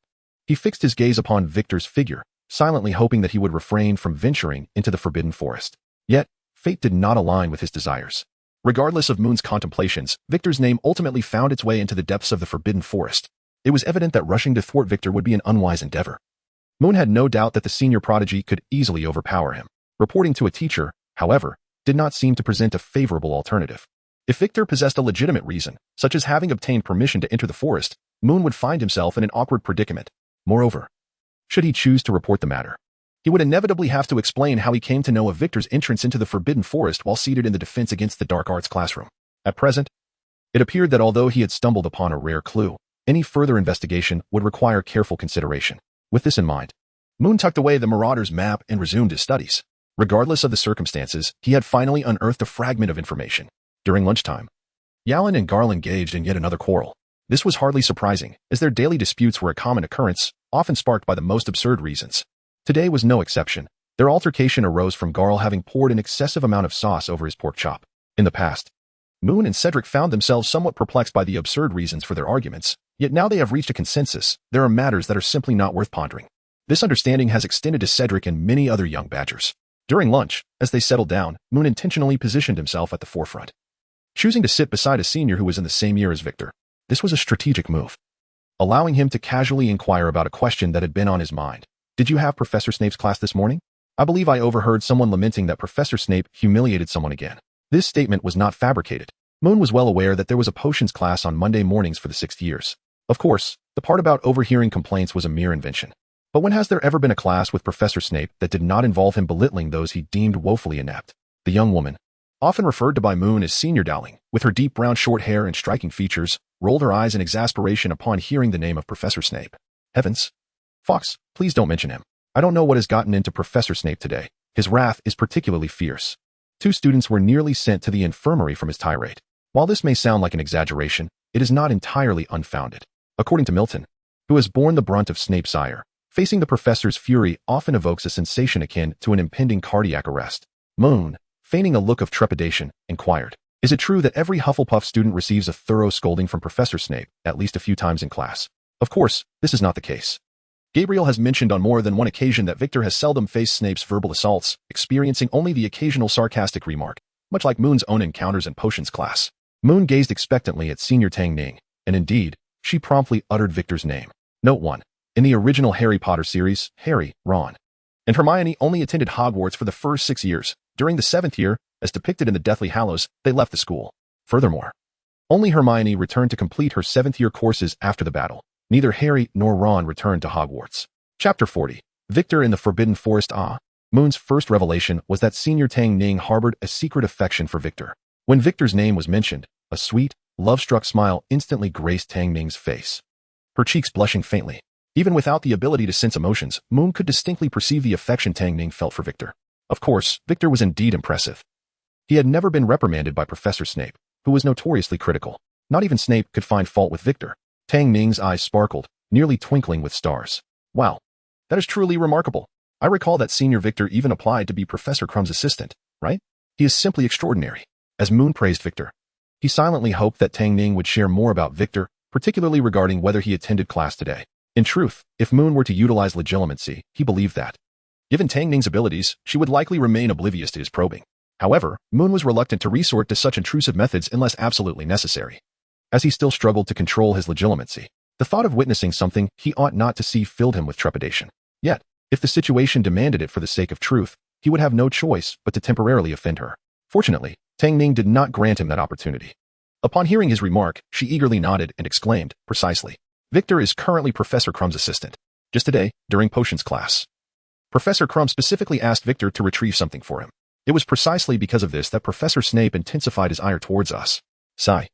he fixed his gaze upon Victor's figure, silently hoping that he would refrain from venturing into the Forbidden Forest. Yet, fate did not align with his desires. Regardless of Moon's contemplations, Victor's name ultimately found its way into the depths of the Forbidden Forest. It was evident that rushing to thwart Victor would be an unwise endeavor. Moon had no doubt that the senior prodigy could easily overpower him. Reporting to a teacher, however, did not seem to present a favorable alternative. If Victor possessed a legitimate reason, such as having obtained permission to enter the forest, Moon would find himself in an awkward predicament. Moreover, should he choose to report the matter, he would inevitably have to explain how he came to know of Victor's entrance into the Forbidden Forest while seated in the Defense Against the Dark Arts classroom. At present, it appeared that although he had stumbled upon a rare clue, any further investigation would require careful consideration. With this in mind, Moon tucked away the Marauders map and resumed his studies. Regardless of the circumstances, he had finally unearthed a fragment of information. During lunchtime, Yalin and Garl engaged in yet another quarrel. This was hardly surprising, as their daily disputes were a common occurrence, often sparked by the most absurd reasons. Today was no exception. Their altercation arose from Garl having poured an excessive amount of sauce over his pork chop. In the past, Moon and Cedric found themselves somewhat perplexed by the absurd reasons for their arguments, yet now they have reached a consensus. There are matters that are simply not worth pondering. This understanding has extended to Cedric and many other young badgers. During lunch, as they settled down, Moon intentionally positioned himself at the forefront, choosing to sit beside a senior who was in the same year as Victor. This was a strategic move, allowing him to casually inquire about a question that had been on his mind. Did you have Professor Snape's class this morning? I believe I overheard someone lamenting that Professor Snape humiliated someone again. This statement was not fabricated. Moon was well aware that there was a potions class on Monday mornings for the 6th years. Of course, the part about overhearing complaints was a mere invention. But when has there ever been a class with Professor Snape that did not involve him belittling those he deemed woefully inept? The young woman, often referred to by Moon as Senior Dowling, with her deep brown short hair and striking features, rolled her eyes in exasperation upon hearing the name of Professor Snape. Heavens! Fawkes, please don't mention him. I don't know what has gotten into Professor Snape today. His wrath is particularly fierce. 2 students were nearly sent to the infirmary from his tirade. While this may sound like an exaggeration, it is not entirely unfounded. According to Milton, who has borne the brunt of Snape's ire, facing the professor's fury often evokes a sensation akin to an impending cardiac arrest. Moon, feigning a look of trepidation, inquired, "Is it true that every Hufflepuff student receives a thorough scolding from Professor Snape at least a few times in class?" Of course, this is not the case. Gabriel has mentioned on more than one occasion that Victor has seldom faced Snape's verbal assaults, experiencing only the occasional sarcastic remark, much like Moon's own encounters in potions class. Moon gazed expectantly at Senior Tang Ning, and indeed, she promptly uttered Victor's name. Note 1. In the original Harry Potter series, Harry, Ron, and Hermione only attended Hogwarts for the first 6 years. During the 7th year, as depicted in the Deathly Hallows, they left the school. Furthermore, only Hermione returned to complete her 7th-year courses after the battle. Neither Harry nor Ron returned to Hogwarts. Chapter 40. Victor in the Forbidden Forest. Moon's first revelation was that Senior Tang Ning harbored a secret affection for Victor. When Victor's name was mentioned, a sweet, love-struck smile instantly graced Tang Ning's face, her cheeks blushing faintly. Even without the ability to sense emotions, Moon could distinctly perceive the affection Tang Ning felt for Victor. Of course, Victor was indeed impressive. He had never been reprimanded by Professor Snape, who was notoriously critical. Not even Snape could find fault with Victor. Tang Ning's eyes sparkled, nearly twinkling with stars. Wow, that is truly remarkable. I recall that Senior Victor even applied to be Professor Crumb's assistant, right? He is simply extraordinary. As Moon praised Victor, he silently hoped that Tang Ning would share more about Victor, particularly regarding whether he attended class today. In truth, if Moon were to utilize legilimency, he believed that, given Tang Ning's abilities, she would likely remain oblivious to his probing. However, Moon was reluctant to resort to such intrusive methods unless absolutely necessary. As he still struggled to control his legilimency, the thought of witnessing something he ought not to see filled him with trepidation. Yet, if the situation demanded it for the sake of truth, he would have no choice but to temporarily offend her. Fortunately, Tang Ning did not grant him that opportunity. Upon hearing his remark, she eagerly nodded and exclaimed, "Precisely. Victor is currently Professor Crumb's assistant. Just today, during potions class, Professor Crumb specifically asked Victor to retrieve something for him. It was precisely because of this that Professor Snape intensified his ire towards us." Sigh.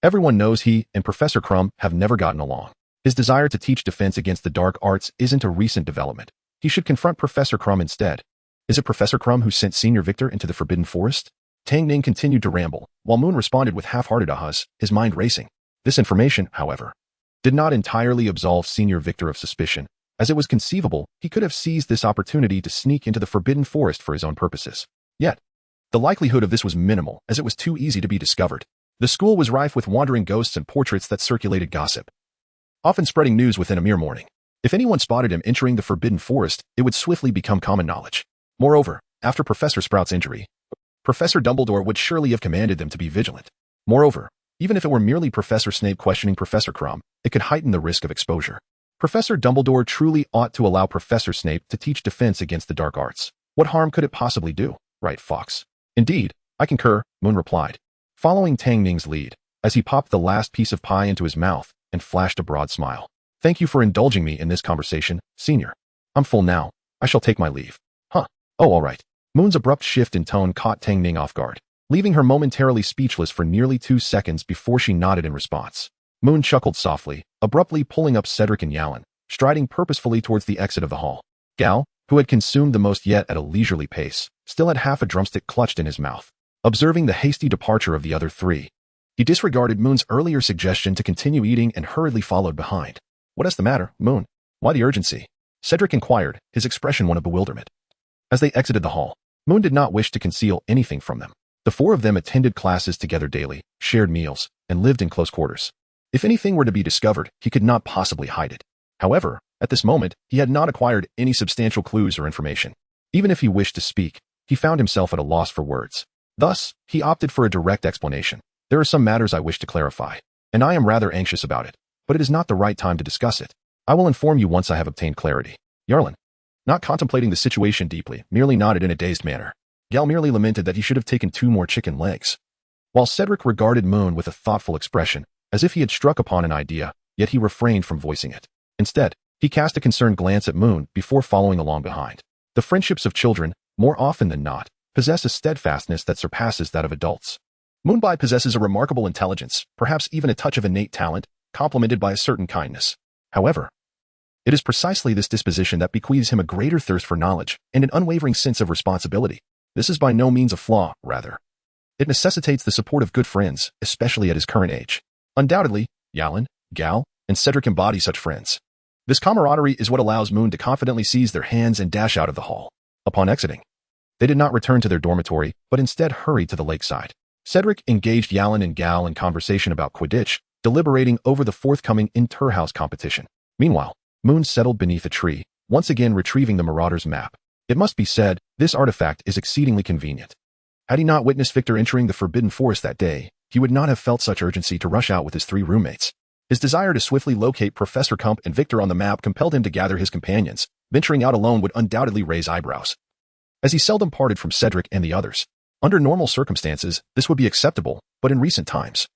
Everyone knows he and Professor Crumb have never gotten along. His desire to teach defense against the dark arts isn't a recent development. He should confront Professor Crumb instead. Is it Professor Crumb who sent Senior Victor into the Forbidden Forest? Tang Ning continued to ramble, while Moon responded with half-hearted ahas, his mind racing. This information, however, did not entirely absolve Senior Victor of suspicion, as it was conceivable he could have seized this opportunity to sneak into the Forbidden Forest for his own purposes. Yet, the likelihood of this was minimal, as it was too easy to be discovered. The school was rife with wandering ghosts and portraits that circulated gossip, often spreading news within a mere morning. If anyone spotted him entering the Forbidden Forest, it would swiftly become common knowledge. Moreover, after Professor Sprout's injury, Professor Dumbledore would surely have commanded them to be vigilant. Moreover, even if it were merely Professor Snape questioning Professor Crumb, it could heighten the risk of exposure. Professor Dumbledore truly ought to allow Professor Snape to teach defense against the dark arts. What harm could it possibly do? Right, Fox? Indeed, I concur, Moon replied, following Tang Ning's lead, as he popped the last piece of pie into his mouth and flashed a broad smile. Thank you for indulging me in this conversation, Senior. I'm full now. I shall take my leave. Huh. Oh, all right. Moon's abrupt shift in tone caught Tang Ning off guard, leaving her momentarily speechless for nearly 2 seconds before she nodded in response. Moon chuckled softly, abruptly pulling up Cedric and Yalan, striding purposefully towards the exit of the hall. Gal, who had consumed the most yet at a leisurely pace, still had half a drumstick clutched in his mouth. Observing the hasty departure of the other 3, he disregarded Moon's earlier suggestion to continue eating and hurriedly followed behind. What is the matter, Moon? Why the urgency? Cedric inquired, his expression one of bewilderment. As they exited the hall, Moon did not wish to conceal anything from them. The 4 of them attended classes together daily, shared meals, and lived in close quarters. If anything were to be discovered, he could not possibly hide it. However, at this moment, he had not acquired any substantial clues or information. Even if he wished to speak, he found himself at a loss for words. Thus, he opted for a direct explanation. There are some matters I wish to clarify, and I am rather anxious about it, but it is not the right time to discuss it. I will inform you once I have obtained clarity. Yarlin, not contemplating the situation deeply, merely nodded in a dazed manner. Gal merely lamented that he should have taken 2 more chicken legs. While Cedric regarded Moon with a thoughtful expression, as if he had struck upon an idea, yet he refrained from voicing it. Instead, he cast a concerned glance at Moon before following along behind. The friendships of children, more often than not, possess a steadfastness that surpasses that of adults. Moonbai possesses a remarkable intelligence, perhaps even a touch of innate talent, complemented by a certain kindness. However, It is precisely this disposition that bequeaths him a greater thirst for knowledge and an unwavering sense of responsibility. This is by no means a flaw, rather. It necessitates the support of good friends, especially at his current age. Undoubtedly, Yalan, Gal, and Cedric embody such friends. This camaraderie is what allows Moon to confidently seize their hands and dash out of the hall. Upon exiting, they did not return to their dormitory, but instead hurried to the lakeside. Cedric engaged Yalan and Gal in conversation about Quidditch, deliberating over the forthcoming inter-house competition. Meanwhile, Moon settled beneath a tree, once again retrieving the Marauder's map. It must be said, this artifact is exceedingly convenient. Had he not witnessed Victor entering the Forbidden Forest that day, he would not have felt such urgency to rush out with his 3 roommates. His desire to swiftly locate Professor Kump and Victor on the map compelled him to gather his companions. Venturing out alone would undoubtedly raise eyebrows, as he seldom parted from Cedric and the others. Under normal circumstances, this would be acceptable, but in recent times,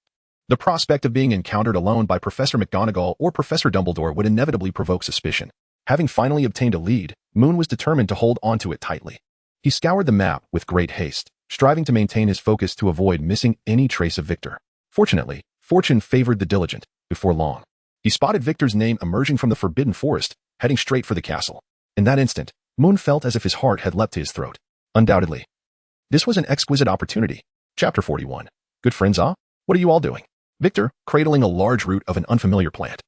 the prospect of being encountered alone by Professor McGonagall or Professor Dumbledore would inevitably provoke suspicion. Having finally obtained a lead, Moon was determined to hold onto it tightly. He scoured the map with great haste, striving to maintain his focus to avoid missing any trace of Victor. Fortunately, fortune favored the diligent. Before long, he spotted Victor's name emerging from the Forbidden Forest, heading straight for the castle. In that instant, Moon felt as if his heart had leapt to his throat. Undoubtedly, this was an exquisite opportunity. Chapter 41. Good friends, ah? What are you all doing? Victor, cradling a large root of an unfamiliar plant,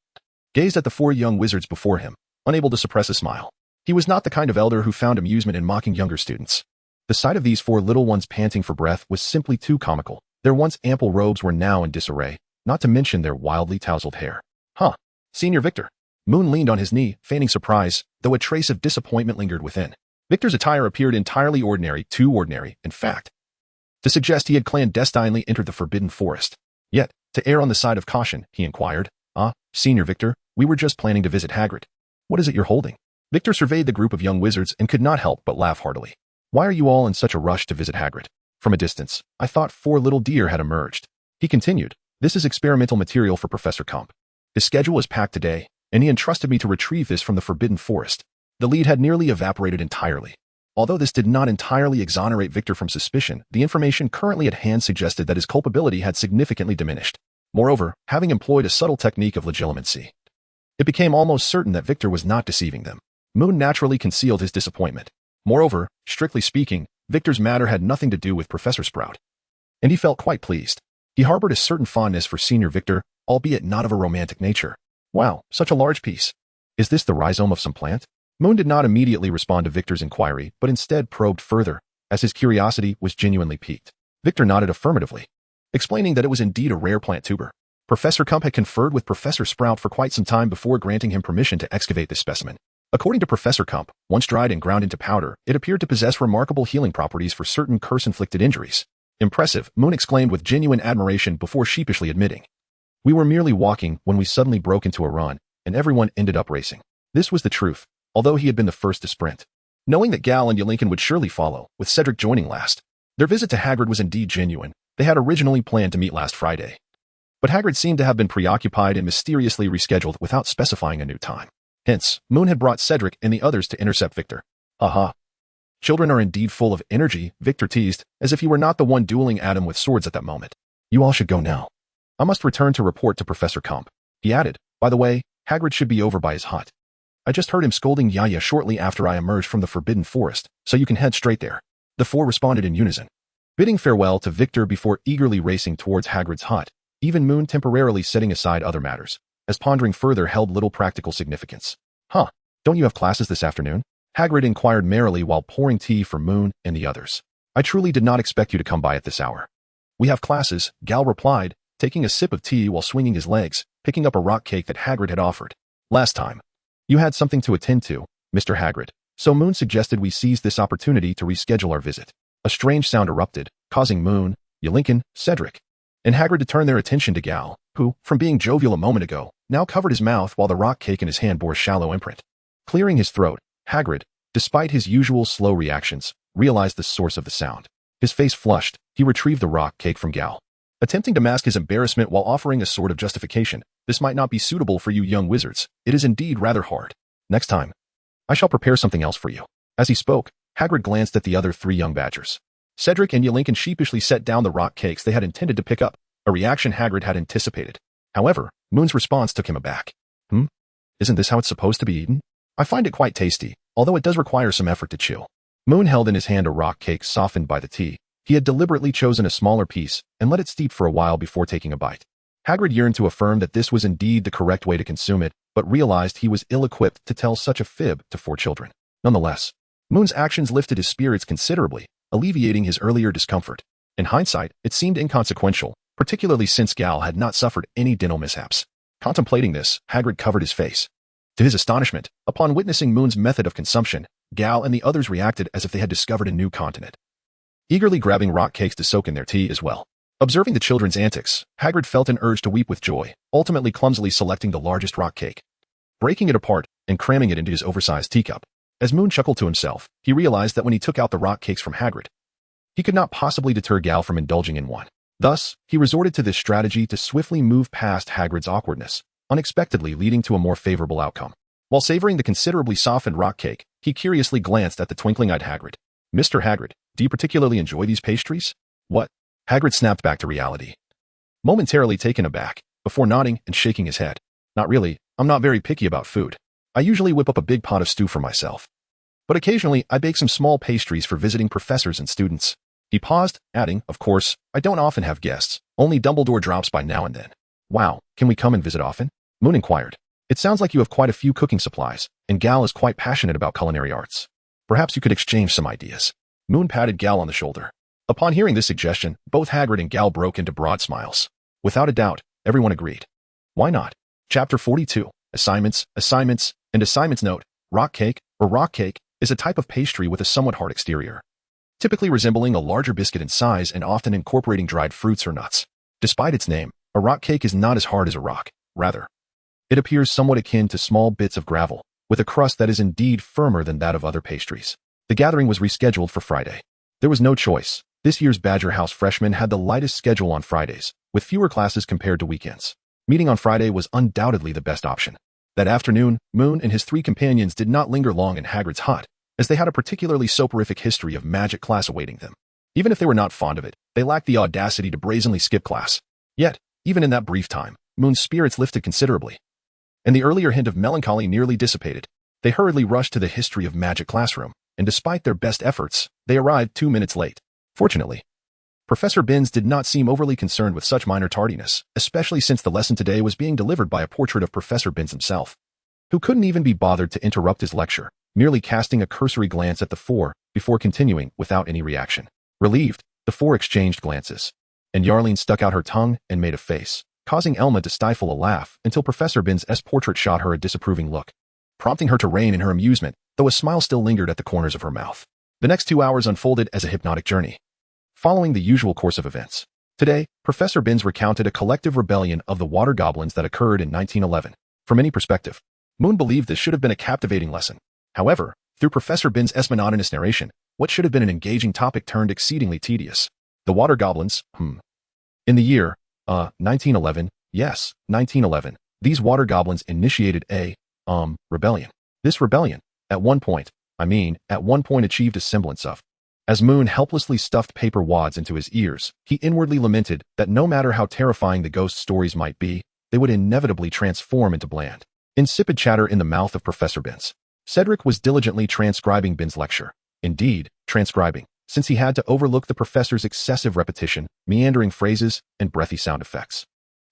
gazed at the 4 young wizards before him, unable to suppress a smile. He was not the kind of elder who found amusement in mocking younger students. The sight of these 4 little ones panting for breath was simply too comical. Their once ample robes were now in disarray, not to mention their wildly tousled hair. Huh, Senior Victor. Moon leaned on his knee, feigning surprise, though a trace of disappointment lingered within. Victor's attire appeared entirely ordinary, too ordinary, in fact, to suggest he had clandestinely entered the Forbidden Forest. Yet, to err on the side of caution, he inquired, Senior Victor, we were just planning to visit Hagrid. What is it you're holding? Victor surveyed the group of young wizards and could not help but laugh heartily. Why are you all in such a rush to visit Hagrid? From a distance, I thought 4 little deer had emerged. He continued, this is experimental material for Professor Kump. His schedule is packed today, and he entrusted me to retrieve this from the Forbidden Forest. The lead had nearly evaporated entirely. Although this did not entirely exonerate Victor from suspicion, the information currently at hand suggested that his culpability had significantly diminished. Moreover, having employed a subtle technique of legilimency, it became almost certain that Victor was not deceiving them. Moon naturally concealed his disappointment. Moreover, strictly speaking, Victor's matter had nothing to do with Professor Sprout, and he felt quite pleased. He harbored a certain fondness for Senior Victor, albeit not of a romantic nature. Wow, such a large piece. Is this the rhizome of some plant? Moon did not immediately respond to Victor's inquiry, but instead probed further, as his curiosity was genuinely piqued. Victor nodded affirmatively, explaining that it was indeed a rare plant tuber. Professor Kump had conferred with Professor Sprout for quite some time before granting him permission to excavate this specimen. According to Professor Kump, once dried and ground into powder, it appeared to possess remarkable healing properties for certain curse-inflicted injuries. Impressive, Moon exclaimed with genuine admiration before sheepishly admitting. We were merely walking when we suddenly broke into a run, and everyone ended up racing. This was the truth, although he had been the first to sprint. Knowing that Gal and Yelinkin would surely follow, with Cedric joining last. Their visit to Hagrid was indeed genuine. They had originally planned to meet last Friday, but Hagrid seemed to have been preoccupied and mysteriously rescheduled without specifying a new time. Hence, Moon had brought Cedric and the others to intercept Victor. Haha. Children are indeed full of energy, Victor teased, as if he were not the one dueling Adam with swords at that moment. You all should go now. I must return to report to Professor Kump. He added, by the way, Hagrid should be over by his hut. I just heard him scolding Yaya shortly after I emerged from the Forbidden Forest, so you can head straight there. The 4 responded in unison, bidding farewell to Victor before eagerly racing towards Hagrid's hut, even Moon temporarily setting aside other matters, as pondering further held little practical significance. Huh, don't you have classes this afternoon? Hagrid inquired merrily while pouring tea for Moon and the others. I truly did not expect you to come by at this hour. We have classes, Gal replied, taking a sip of tea while swinging his legs, picking up a rock cake that Hagrid had offered. Last time, you had something to attend to, Mr. Hagrid, so Moon suggested we seize this opportunity to reschedule our visit. A strange sound erupted, causing Moon, Yelinkin, Cedric, and Hagrid to turn their attention to Gal, who, from being jovial a moment ago, now covered his mouth while the rock cake in his hand bore a shallow imprint. Clearing his throat, Hagrid, despite his usual slow reactions, realized the source of the sound. His face flushed, he retrieved the rock cake from Gal. Attempting to mask his embarrassment while offering a sort of justification, this might not be suitable for you young wizards. It is indeed rather hard. Next time, I shall prepare something else for you. As he spoke, Hagrid glanced at the other 3 young badgers. Cedric and Yelinkin sheepishly set down the rock cakes they had intended to pick up, a reaction Hagrid had anticipated. However, Moon's response took him aback. Isn't this how it's supposed to be eaten? I find it quite tasty, although it does require some effort to chew. Moon held in his hand a rock cake softened by the tea. He had deliberately chosen a smaller piece and let it steep for a while before taking a bite. Hagrid yearned to affirm that this was indeed the correct way to consume it, but realized he was ill-equipped to tell such a fib to 4 children. Nonetheless, Moon's actions lifted his spirits considerably, alleviating his earlier discomfort. In hindsight, it seemed inconsequential, particularly since Gal had not suffered any dental mishaps. Contemplating this, Hagrid covered his face. To his astonishment, upon witnessing Moon's method of consumption, Gal and the others reacted as if they had discovered a new continent, eagerly grabbing rock cakes to soak in their tea as well. Observing the children's antics, Hagrid felt an urge to weep with joy, ultimately clumsily selecting the largest rock cake, breaking it apart and cramming it into his oversized teacup. As Moon chuckled to himself, he realized that when he took out the rock cakes from Hagrid, he could not possibly deter Gal from indulging in one. Thus, he resorted to this strategy to swiftly move past Hagrid's awkwardness, unexpectedly leading to a more favorable outcome. While savoring the considerably softened rock cake, he curiously glanced at the twinkling-eyed Hagrid. "Mr. Hagrid, do you particularly enjoy these pastries?" "What?" Hagrid snapped back to reality, momentarily taken aback, before nodding and shaking his head. "Not really. I'm not very picky about food. I usually whip up a big pot of stew for myself. But occasionally, I bake some small pastries for visiting professors and students." He paused, adding, "Of course, I don't often have guests. Only Dumbledore drops by now and then." "Wow, can we come and visit often?" Moon inquired. "It sounds like you have quite a few cooking supplies, and Gal is quite passionate about culinary arts. Perhaps you could exchange some ideas." Moon patted Gal on the shoulder. Upon hearing this suggestion, both Hagrid and Gal broke into broad smiles. Without a doubt, everyone agreed. Why not? Chapter 42, Assignments, and Assignments Note. Rock cake, or rock cake, is a type of pastry with a somewhat hard exterior, typically resembling a larger biscuit in size and often incorporating dried fruits or nuts. Despite its name, a rock cake is not as hard as a rock. Rather, it appears somewhat akin to small bits of gravel, with a crust that is indeed firmer than that of other pastries. The gathering was rescheduled for Friday. There was no choice. This year's Badger House freshmen had the lightest schedule on Fridays, with fewer classes compared to weekends. Meeting on Friday was undoubtedly the best option. That afternoon, Moon and his 3 companions did not linger long in Hagrid's hut, as they had a particularly soporific history of magic class awaiting them. Even if they were not fond of it, they lacked the audacity to brazenly skip class. Yet, even in that brief time, Moon's spirits lifted considerably, and the earlier hint of melancholy nearly dissipated. They hurriedly rushed to the history of magic classroom, and despite their best efforts, they arrived 2 minutes late. Fortunately, Professor Binns did not seem overly concerned with such minor tardiness, especially since the lesson today was being delivered by a portrait of Professor Binns himself, who couldn't even be bothered to interrupt his lecture, merely casting a cursory glance at the 4 before continuing without any reaction. Relieved, the 4 exchanged glances, and Yarline stuck out her tongue and made a face, causing Elma to stifle a laugh until Professor Binns' portrait shot her a disapproving look, prompting her to rein in her amusement, though a smile still lingered at the corners of her mouth. The next 2 hours unfolded as a hypnotic journey, following the usual course of events. Today, Professor Binns recounted a collective rebellion of the water goblins that occurred in 1911. From any perspective, Moon believed this should have been a captivating lesson. However, through Professor Binns' monotonous narration, what should have been an engaging topic turned exceedingly tedious. The water goblins, In the year, 1911, yes, 1911, these water goblins initiated a, rebellion. This rebellion, at one point achieved a semblance of. As Moon helplessly stuffed paper wads into his ears, he inwardly lamented that no matter how terrifying the ghost stories might be, they would inevitably transform into bland, insipid chatter in the mouth of Professor Binns. Cedric was diligently transcribing Binns' lecture. Indeed, transcribing, since he had to overlook the professor's excessive repetition, meandering phrases, and breathy sound effects.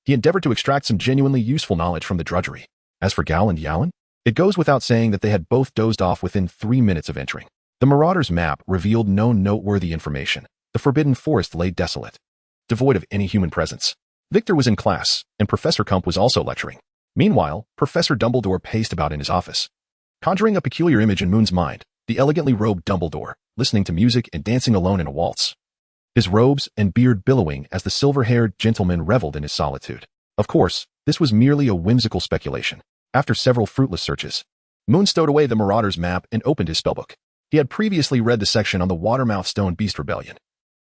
He endeavored to extract some genuinely useful knowledge from the drudgery. As for Gal and Yalan, it goes without saying that they had both dozed off within 3 minutes of entering. The Marauder's map revealed no noteworthy information. The Forbidden Forest lay desolate, devoid of any human presence. Victor was in class, and Professor Kump was also lecturing. Meanwhile, Professor Dumbledore paced about in his office, conjuring a peculiar image in Moon's mind, the elegantly robed Dumbledore, listening to music and dancing alone in a waltz, his robes and beard billowing as the silver-haired gentleman reveled in his solitude. Of course, this was merely a whimsical speculation. After several fruitless searches, Moon stowed away the Marauder's map and opened his spellbook. He had previously read the section on the Watermouth Stone Beast Rebellion,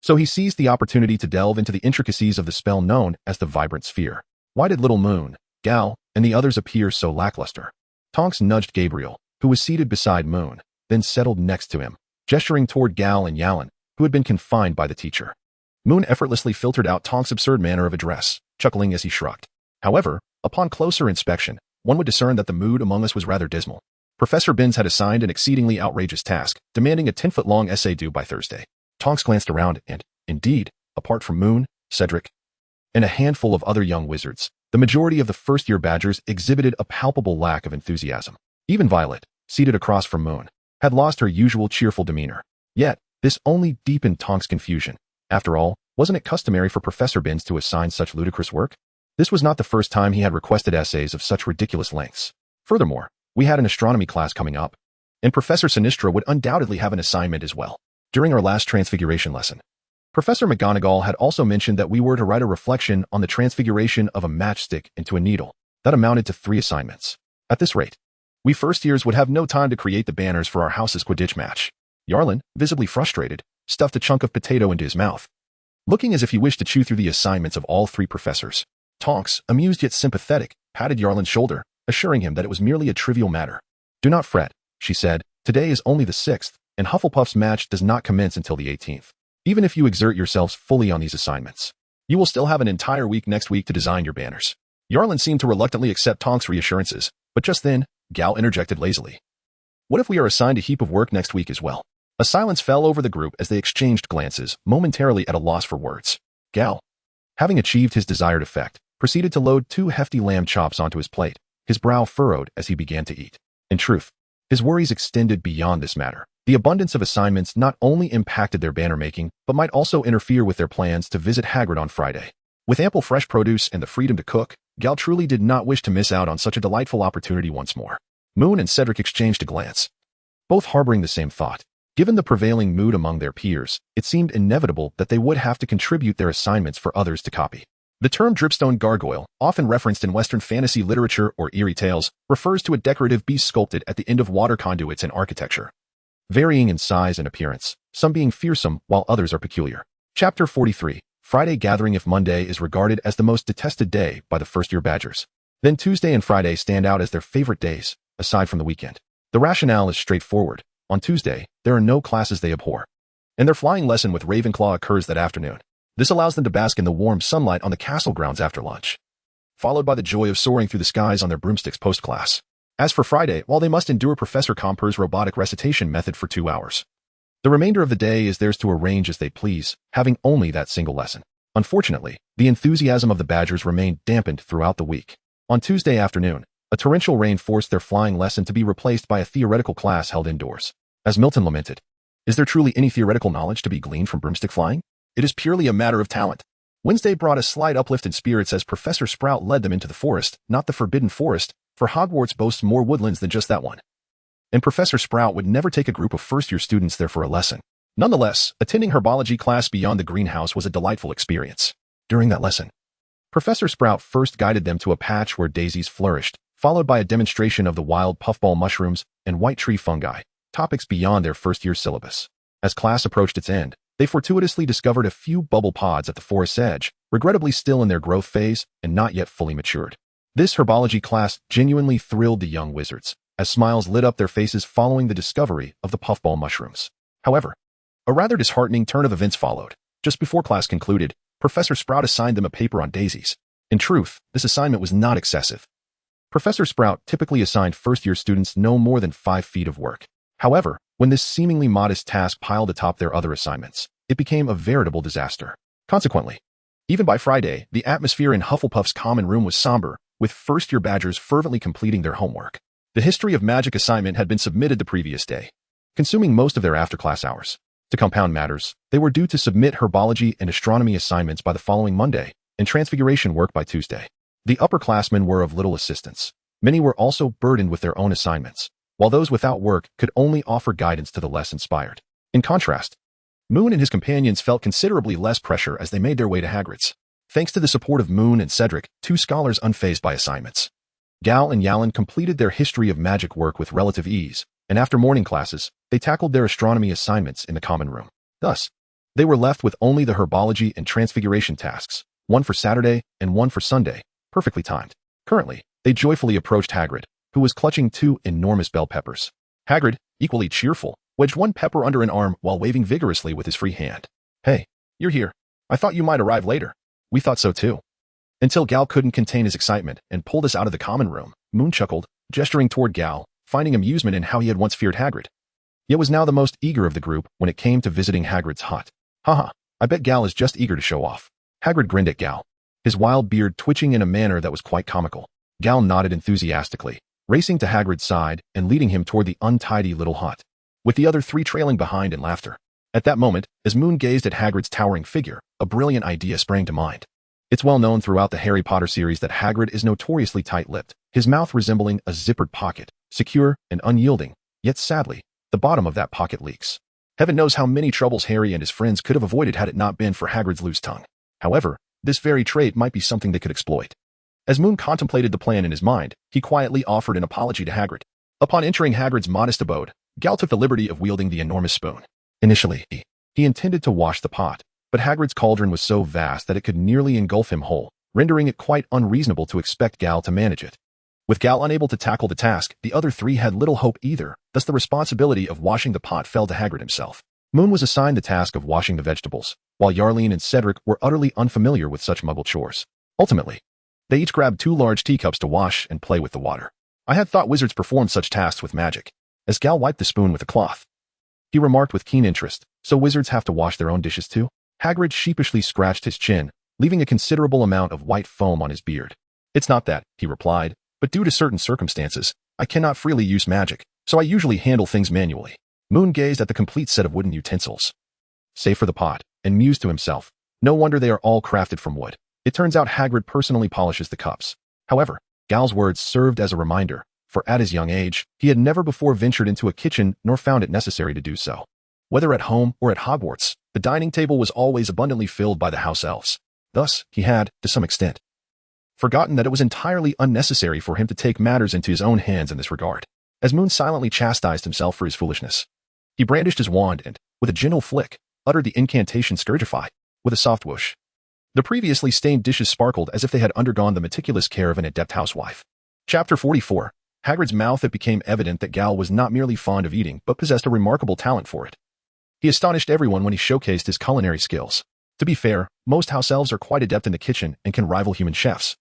so he seized the opportunity to delve into the intricacies of the spell known as the Vibrant Sphere. Why did little Moon, Gal, and the others appear so lackluster? Tonks nudged Gabriel, who was seated beside Moon, then settled next to him, gesturing toward Gal and Yalan, who had been confined by the teacher. Moon effortlessly filtered out Tonks' absurd manner of address, chuckling as he shrugged. However, upon closer inspection, one would discern that the mood among us was rather dismal. Professor Binns had assigned an exceedingly outrageous task, demanding a 10-foot-long essay due by Thursday. Tonks glanced around and, indeed, apart from Moon, Cedric, and a handful of other young wizards, the majority of the first-year Badgers exhibited a palpable lack of enthusiasm. Even Violet, seated across from Moon, had lost her usual cheerful demeanor. Yet, this only deepened Tonks' confusion. After all, wasn't it customary for Professor Binns to assign such ludicrous work? This was not the first time he had requested essays of such ridiculous lengths. Furthermore, we had an astronomy class coming up, and Professor Sinistra would undoubtedly have an assignment as well. During our last transfiguration lesson, Professor McGonagall had also mentioned that we were to write a reflection on the transfiguration of a matchstick into a needle. That amounted to 3 assignments. At this rate, we first years would have no time to create the banners for our house's Quidditch match. Yarlin, visibly frustrated, stuffed a chunk of potato into his mouth, looking as if he wished to chew through the assignments of all 3 professors. Tonks, amused yet sympathetic, patted Yarlin's shoulder, assuring him that it was merely a trivial matter. "Do not fret," she said. "Today is only the 6th, and Hufflepuff's match does not commence until the 18th. Even if you exert yourselves fully on these assignments, you will still have an entire week next week to design your banners." Yarlin seemed to reluctantly accept Tonks' reassurances, but just then, Gal interjected lazily. "What if we are assigned a heap of work next week as well?" A silence fell over the group as they exchanged glances, momentarily at a loss for words. Gal, having achieved his desired effect, proceeded to load 2 hefty lamb chops onto his plate, his brow furrowed as he began to eat. In truth, his worries extended beyond this matter. The abundance of assignments not only impacted their banner making, but might also interfere with their plans to visit Hagrid on Friday. With ample fresh produce and the freedom to cook, Gal truly did not wish to miss out on such a delightful opportunity once more. Moon and Cedric exchanged a glance, both harboring the same thought. Given the prevailing mood among their peers, it seemed inevitable that they would have to contribute their assignments for others to copy. The term dripstone gargoyle, often referenced in Western fantasy literature or eerie tales, refers to a decorative beast sculpted at the end of water conduits in architecture, varying in size and appearance, some being fearsome while others are peculiar. Chapter 43. Friday gathering. If Monday is regarded as the most detested day by the first-year Badgers, then Tuesday and Friday stand out as their favorite days, aside from the weekend. The rationale is straightforward. On Tuesday, there are no classes they abhor, and their flying lesson with Ravenclaw occurs that afternoon. This allows them to bask in the warm sunlight on the castle grounds after lunch, followed by the joy of soaring through the skies on their broomsticks post-class. As for Friday, while they must endure Professor Comper's robotic recitation method for 2 hours, the remainder of the day is theirs to arrange as they please, having only that single lesson. Unfortunately, the enthusiasm of the Badgers remained dampened throughout the week. On Tuesday afternoon, a torrential rain forced their flying lesson to be replaced by a theoretical class held indoors. As Milton lamented, "Is there truly any theoretical knowledge to be gleaned from broomstick flying? It is purely a matter of talent." Wednesday brought a slight uplift in spirits as Professor Sprout led them into the forest, not the Forbidden Forest, for Hogwarts boasts more woodlands than just that one. And Professor Sprout would never take a group of first-year students there for a lesson. Nonetheless, attending herbology class beyond the greenhouse was a delightful experience. During that lesson, Professor Sprout first guided them to a patch where daisies flourished, followed by a demonstration of the wild puffball mushrooms and white tree fungi, topics beyond their first-year syllabus. As class approached its end, they fortuitously discovered a few bubble pods at the forest's edge, regrettably still in their growth phase and not yet fully matured. This herbology class genuinely thrilled the young wizards, as smiles lit up their faces following the discovery of the puffball mushrooms. However, a rather disheartening turn of events followed. Just before class concluded, Professor Sprout assigned them a paper on daisies. In truth, this assignment was not excessive. Professor Sprout typically assigned first-year students no more than 5 feet of work. However, when this seemingly modest task piled atop their other assignments, it became a veritable disaster. Consequently, even by Friday, the atmosphere in Hufflepuff's common room was somber, with first-year Badgers fervently completing their homework. The history of magic assignment had been submitted the previous day, consuming most of their after-class hours. To compound matters, they were due to submit herbology and astronomy assignments by the following Monday, and transfiguration work by Tuesday. The upperclassmen were of little assistance. Many were also burdened with their own assignments, while those without work could only offer guidance to the less inspired. In contrast, Moon and his companions felt considerably less pressure as they made their way to Hagrid's. Thanks to the support of Moon and Cedric, 2 scholars unfazed by assignments, Gal and Yalin completed their history of magic work with relative ease, and after morning classes, they tackled their astronomy assignments in the common room. Thus, they were left with only the herbology and transfiguration tasks, one for Saturday and one for Sunday, perfectly timed. Currently, they joyfully approached Hagrid, who was clutching 2 enormous bell peppers. Hagrid, equally cheerful, wedged one pepper under an arm while waving vigorously with his free hand. "Hey, you're here. I thought you might arrive later." "We thought so too." Until Gal couldn't contain his excitement and pulled us out of the common room, Moon chuckled, gesturing toward Gal, finding amusement in how he had once feared Hagrid. Yet was now the most eager of the group when it came to visiting Hagrid's hut. Haha, I bet Gal is just eager to show off. Hagrid grinned at Gal, his wild beard twitching in a manner that was quite comical. Gal nodded enthusiastically, racing to Hagrid's side and leading him toward the untidy little hut, with the other three trailing behind in laughter. At that moment, as Moon gazed at Hagrid's towering figure, a brilliant idea sprang to mind. It's well known throughout the Harry Potter series that Hagrid is notoriously tight-lipped, his mouth resembling a zippered pocket, secure and unyielding, yet sadly, the bottom of that pocket leaks. Heaven knows how many troubles Harry and his friends could have avoided had it not been for Hagrid's loose tongue. However, this very trait might be something they could exploit. As Moon contemplated the plan in his mind, he quietly offered an apology to Hagrid. Upon entering Hagrid's modest abode, Gal took the liberty of wielding the enormous spoon. Initially, he intended to wash the pot, but Hagrid's cauldron was so vast that it could nearly engulf him whole, rendering it quite unreasonable to expect Gal to manage it. With Gal unable to tackle the task, the other three had little hope either, thus the responsibility of washing the pot fell to Hagrid himself. Moon was assigned the task of washing the vegetables, while Yarline and Cedric were utterly unfamiliar with such muggle chores. Ultimately, they each grabbed 2 large teacups to wash and play with the water. I had thought wizards performed such tasks with magic. As Gal wiped the spoon with a cloth, he remarked with keen interest, so wizards have to wash their own dishes too? Hagrid sheepishly scratched his chin, leaving a considerable amount of white foam on his beard. It's not that, he replied, but due to certain circumstances, I cannot freely use magic, so I usually handle things manually. Moon gazed at the complete set of wooden utensils, save for the pot, and mused to himself, no wonder they are all crafted from wood. It turns out Hagrid personally polishes the cups. However, Gal's words served as a reminder, for at his young age, he had never before ventured into a kitchen nor found it necessary to do so. Whether at home or at Hogwarts, the dining table was always abundantly filled by the house elves. Thus, he had, to some extent, forgotten that it was entirely unnecessary for him to take matters into his own hands in this regard. As Moon silently chastised himself for his foolishness, he brandished his wand and, with a gentle flick, uttered the incantation Scourgify, with a soft whoosh. The previously stained dishes sparkled as if they had undergone the meticulous care of an adept housewife. Chapter 44. Hagrid's mouth. It became evident that Gal was not merely fond of eating, but possessed a remarkable talent for it. He astonished everyone when he showcased his culinary skills. To be fair, most house elves are quite adept in the kitchen and can rival human chefs.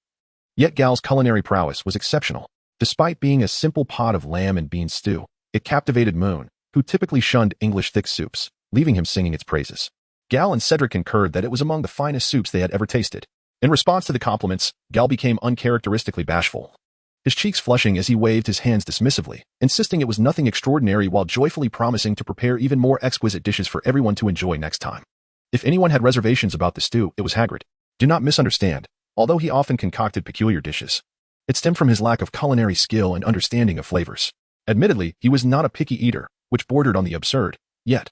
Yet Gal's culinary prowess was exceptional. Despite being a simple pot of lamb and bean stew, it captivated Moon, who typically shunned English thick soups, leaving him singing its praises. Gal and Cedric concurred that it was among the finest soups they had ever tasted. In response to the compliments, Gal became uncharacteristically bashful, his cheeks flushing as he waved his hands dismissively, insisting it was nothing extraordinary while joyfully promising to prepare even more exquisite dishes for everyone to enjoy next time. If anyone had reservations about the stew, it was Hagrid. Do not misunderstand. Although he often concocted peculiar dishes, it stemmed from his lack of culinary skill and understanding of flavors. Admittedly, he was not a picky eater, which bordered on the absurd, yet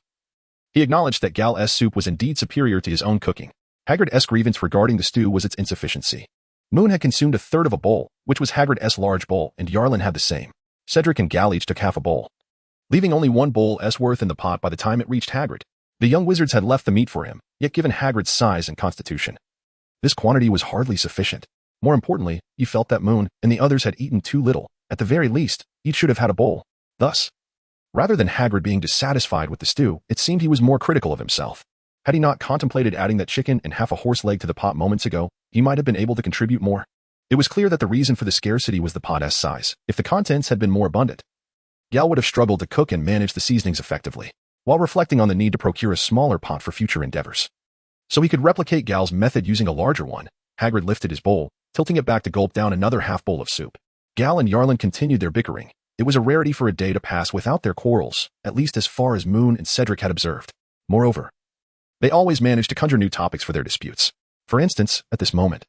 he acknowledged that Gal's soup was indeed superior to his own cooking. Hagrid's grievance regarding the stew was its insufficiency. Moon had consumed a third of a bowl, which was Hagrid's large bowl, and Yarlin had the same. Cedric and Gal each took half a bowl, leaving only 1 bowl's worth in the pot by the time it reached Hagrid. The young wizards had left the meat for him, yet given Hagrid's size and constitution, this quantity was hardly sufficient. More importantly, he felt that Moon and the others had eaten too little. At the very least, each should have had a bowl. Thus, rather than Hagrid being dissatisfied with the stew, it seemed he was more critical of himself. Had he not contemplated adding that chicken and half a horse leg to the pot moments ago, he might have been able to contribute more. It was clear that the reason for the scarcity was the pot's size. If the contents had been more abundant, Gal would have struggled to cook and manage the seasonings effectively, while reflecting on the need to procure a smaller pot for future endeavors. So he could replicate Gal's method using a larger one. Hagrid lifted his bowl, tilting it back to gulp down another half bowl of soup. Gal and Yarlin continued their bickering. It was a rarity for a day to pass without their quarrels, at least as far as Moon and Cedric had observed. Moreover, they always managed to conjure new topics for their disputes. For instance, at this moment,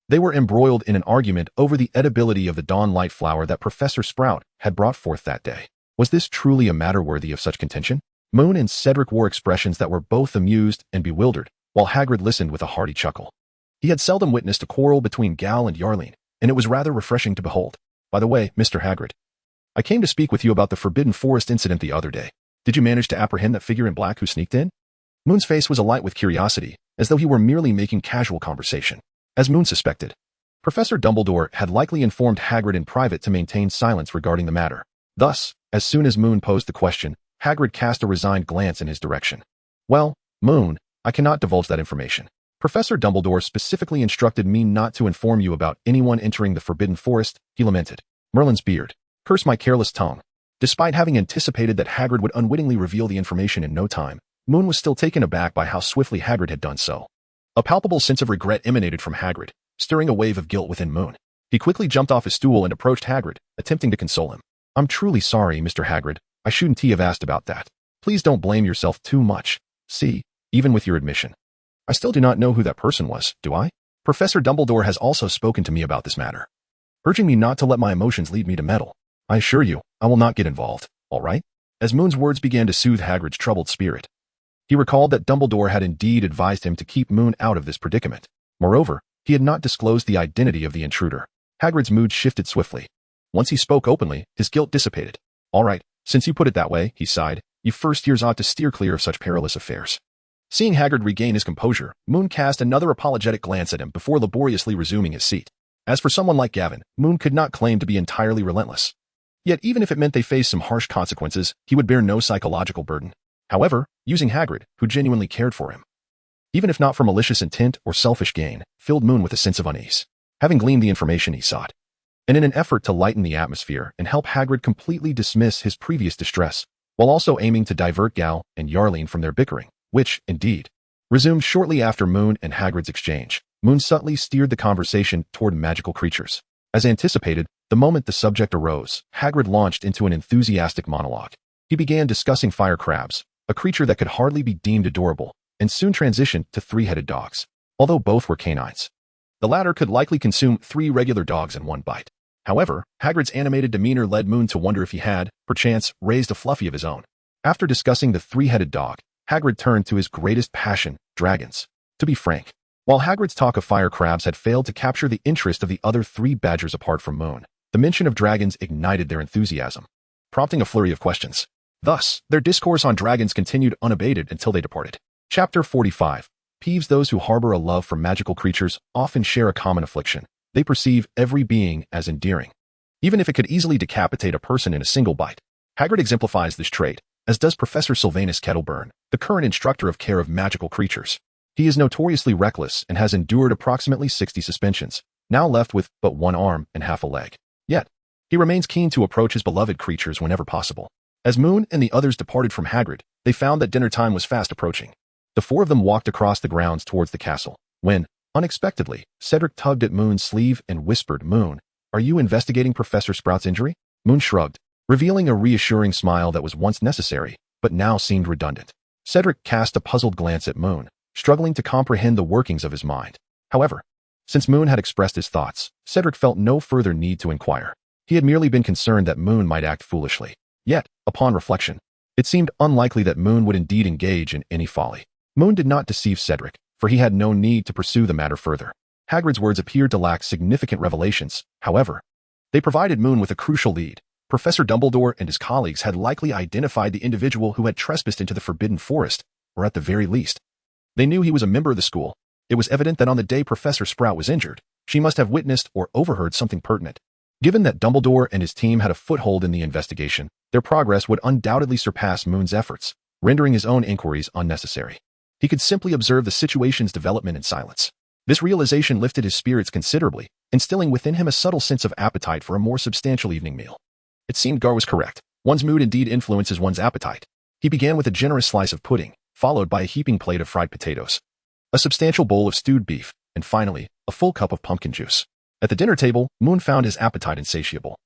they were embroiled in an argument over the edibility of the dawn light flower that Professor Sprout had brought forth that day. Was this truly a matter worthy of such contention? Moon and Cedric wore expressions that were both amused and bewildered, while Hagrid listened with a hearty chuckle. He had seldom witnessed a quarrel between Gal and Yarline, and it was rather refreshing to behold. By the way, Mr. Hagrid, I came to speak with you about the Forbidden Forest incident the other day. Did you manage to apprehend that figure in black who sneaked in? Moon's face was alight with curiosity, as though he were merely making casual conversation. As Moon suspected, Professor Dumbledore had likely informed Hagrid in private to maintain silence regarding the matter. Thus, as soon as Moon posed the question, Hagrid cast a resigned glance in his direction. Well, Moon, I cannot divulge that information. Professor Dumbledore specifically instructed me not to inform you about anyone entering the Forbidden Forest, he lamented. Merlin's beard. Curse my careless tongue. Despite having anticipated that Hagrid would unwittingly reveal the information in no time, Moon was still taken aback by how swiftly Hagrid had done so. A palpable sense of regret emanated from Hagrid, stirring a wave of guilt within Moon. He quickly jumped off his stool and approached Hagrid, attempting to console him. I'm truly sorry, Mr. Hagrid. I shouldn't have asked about that. Please don't blame yourself too much. See, even with your admission. I still do not know who that person was, do I? Professor Dumbledore has also spoken to me about this matter, urging me not to let my emotions lead me to meddle. I assure you, I will not get involved, all right? As Moon's words began to soothe Hagrid's troubled spirit, he recalled that Dumbledore had indeed advised him to keep Moon out of this predicament. Moreover, he had not disclosed the identity of the intruder. Hagrid's mood shifted swiftly. Once he spoke openly, his guilt dissipated. All right, since you put it that way, he sighed, you first years ought to steer clear of such perilous affairs. Seeing Hagrid regain his composure, Moon cast another apologetic glance at him before laboriously resuming his seat. As for someone like Gavin, Moon could not claim to be entirely relentless. Yet even if it meant they faced some harsh consequences, he would bear no psychological burden. However, using Hagrid, who genuinely cared for him, even if not for malicious intent or selfish gain, filled Moon with a sense of unease. Having gleaned the information he sought, and in an effort to lighten the atmosphere and help Hagrid completely dismiss his previous distress, while also aiming to divert Gal and Yarline from their bickering, which, indeed, resumed shortly after Moon and Hagrid's exchange, Moon subtly steered the conversation toward magical creatures. As anticipated, the moment the subject arose, Hagrid launched into an enthusiastic monologue. He began discussing fire crabs, a creature that could hardly be deemed adorable, and soon transitioned to three-headed dogs. Although both were canines, the latter could likely consume 3 regular dogs in one bite. However, Hagrid's animated demeanor led Moon to wonder if he had, perchance, raised a Fluffy of his own. After discussing the three-headed dog, Hagrid turned to his greatest passion, dragons. To be frank, while Hagrid's talk of fire crabs had failed to capture the interest of the other 3 badgers apart from Moon, the mention of dragons ignited their enthusiasm, prompting a flurry of questions. Thus, their discourse on dragons continued unabated until they departed. Chapter 45. Peeves. Those who harbor a love for magical creatures often share a common affliction. They perceive every being as endearing, even if it could easily decapitate a person in a single bite. Hagrid exemplifies this trait, as does Professor Sylvanus Kettleburn, the current instructor of care of magical creatures. He is notoriously reckless and has endured approximately 60 suspensions, now left with but 1 arm and half a leg. Yet, he remains keen to approach his beloved creatures whenever possible. As Moon and the others departed from Hagrid, they found that dinner time was fast approaching. The 4 of them walked across the grounds towards the castle, when, unexpectedly, Cedric tugged at Moon's sleeve and whispered, Moon, are you investigating Professor Sprout's injury? Moon shrugged, revealing a reassuring smile that was once necessary, but now seemed redundant. Cedric cast a puzzled glance at Moon, struggling to comprehend the workings of his mind. However, since Moon had expressed his thoughts, Cedric felt no further need to inquire. He had merely been concerned that Moon might act foolishly. Yet, upon reflection, it seemed unlikely that Moon would indeed engage in any folly. Moon did not deceive Cedric, for he had no need to pursue the matter further. Hagrid's words appeared to lack significant revelations. However, they provided Moon with a crucial lead. Professor Dumbledore and his colleagues had likely identified the individual who had trespassed into the Forbidden Forest, or at the very least, they knew he was a member of the school. It was evident that on the day Professor Sprout was injured, she must have witnessed or overheard something pertinent. Given that Dumbledore and his team had a foothold in the investigation, their progress would undoubtedly surpass Moon's efforts, rendering his own inquiries unnecessary. He could simply observe the situation's development in silence. This realization lifted his spirits considerably, instilling within him a subtle sense of appetite for a more substantial evening meal. It seemed Gar was correct. One's mood indeed influences one's appetite. He began with a generous slice of pudding, followed by a heaping plate of fried potatoes, a substantial bowl of stewed beef, and finally, a full cup of pumpkin juice. At the dinner table, Moon found his appetite insatiable.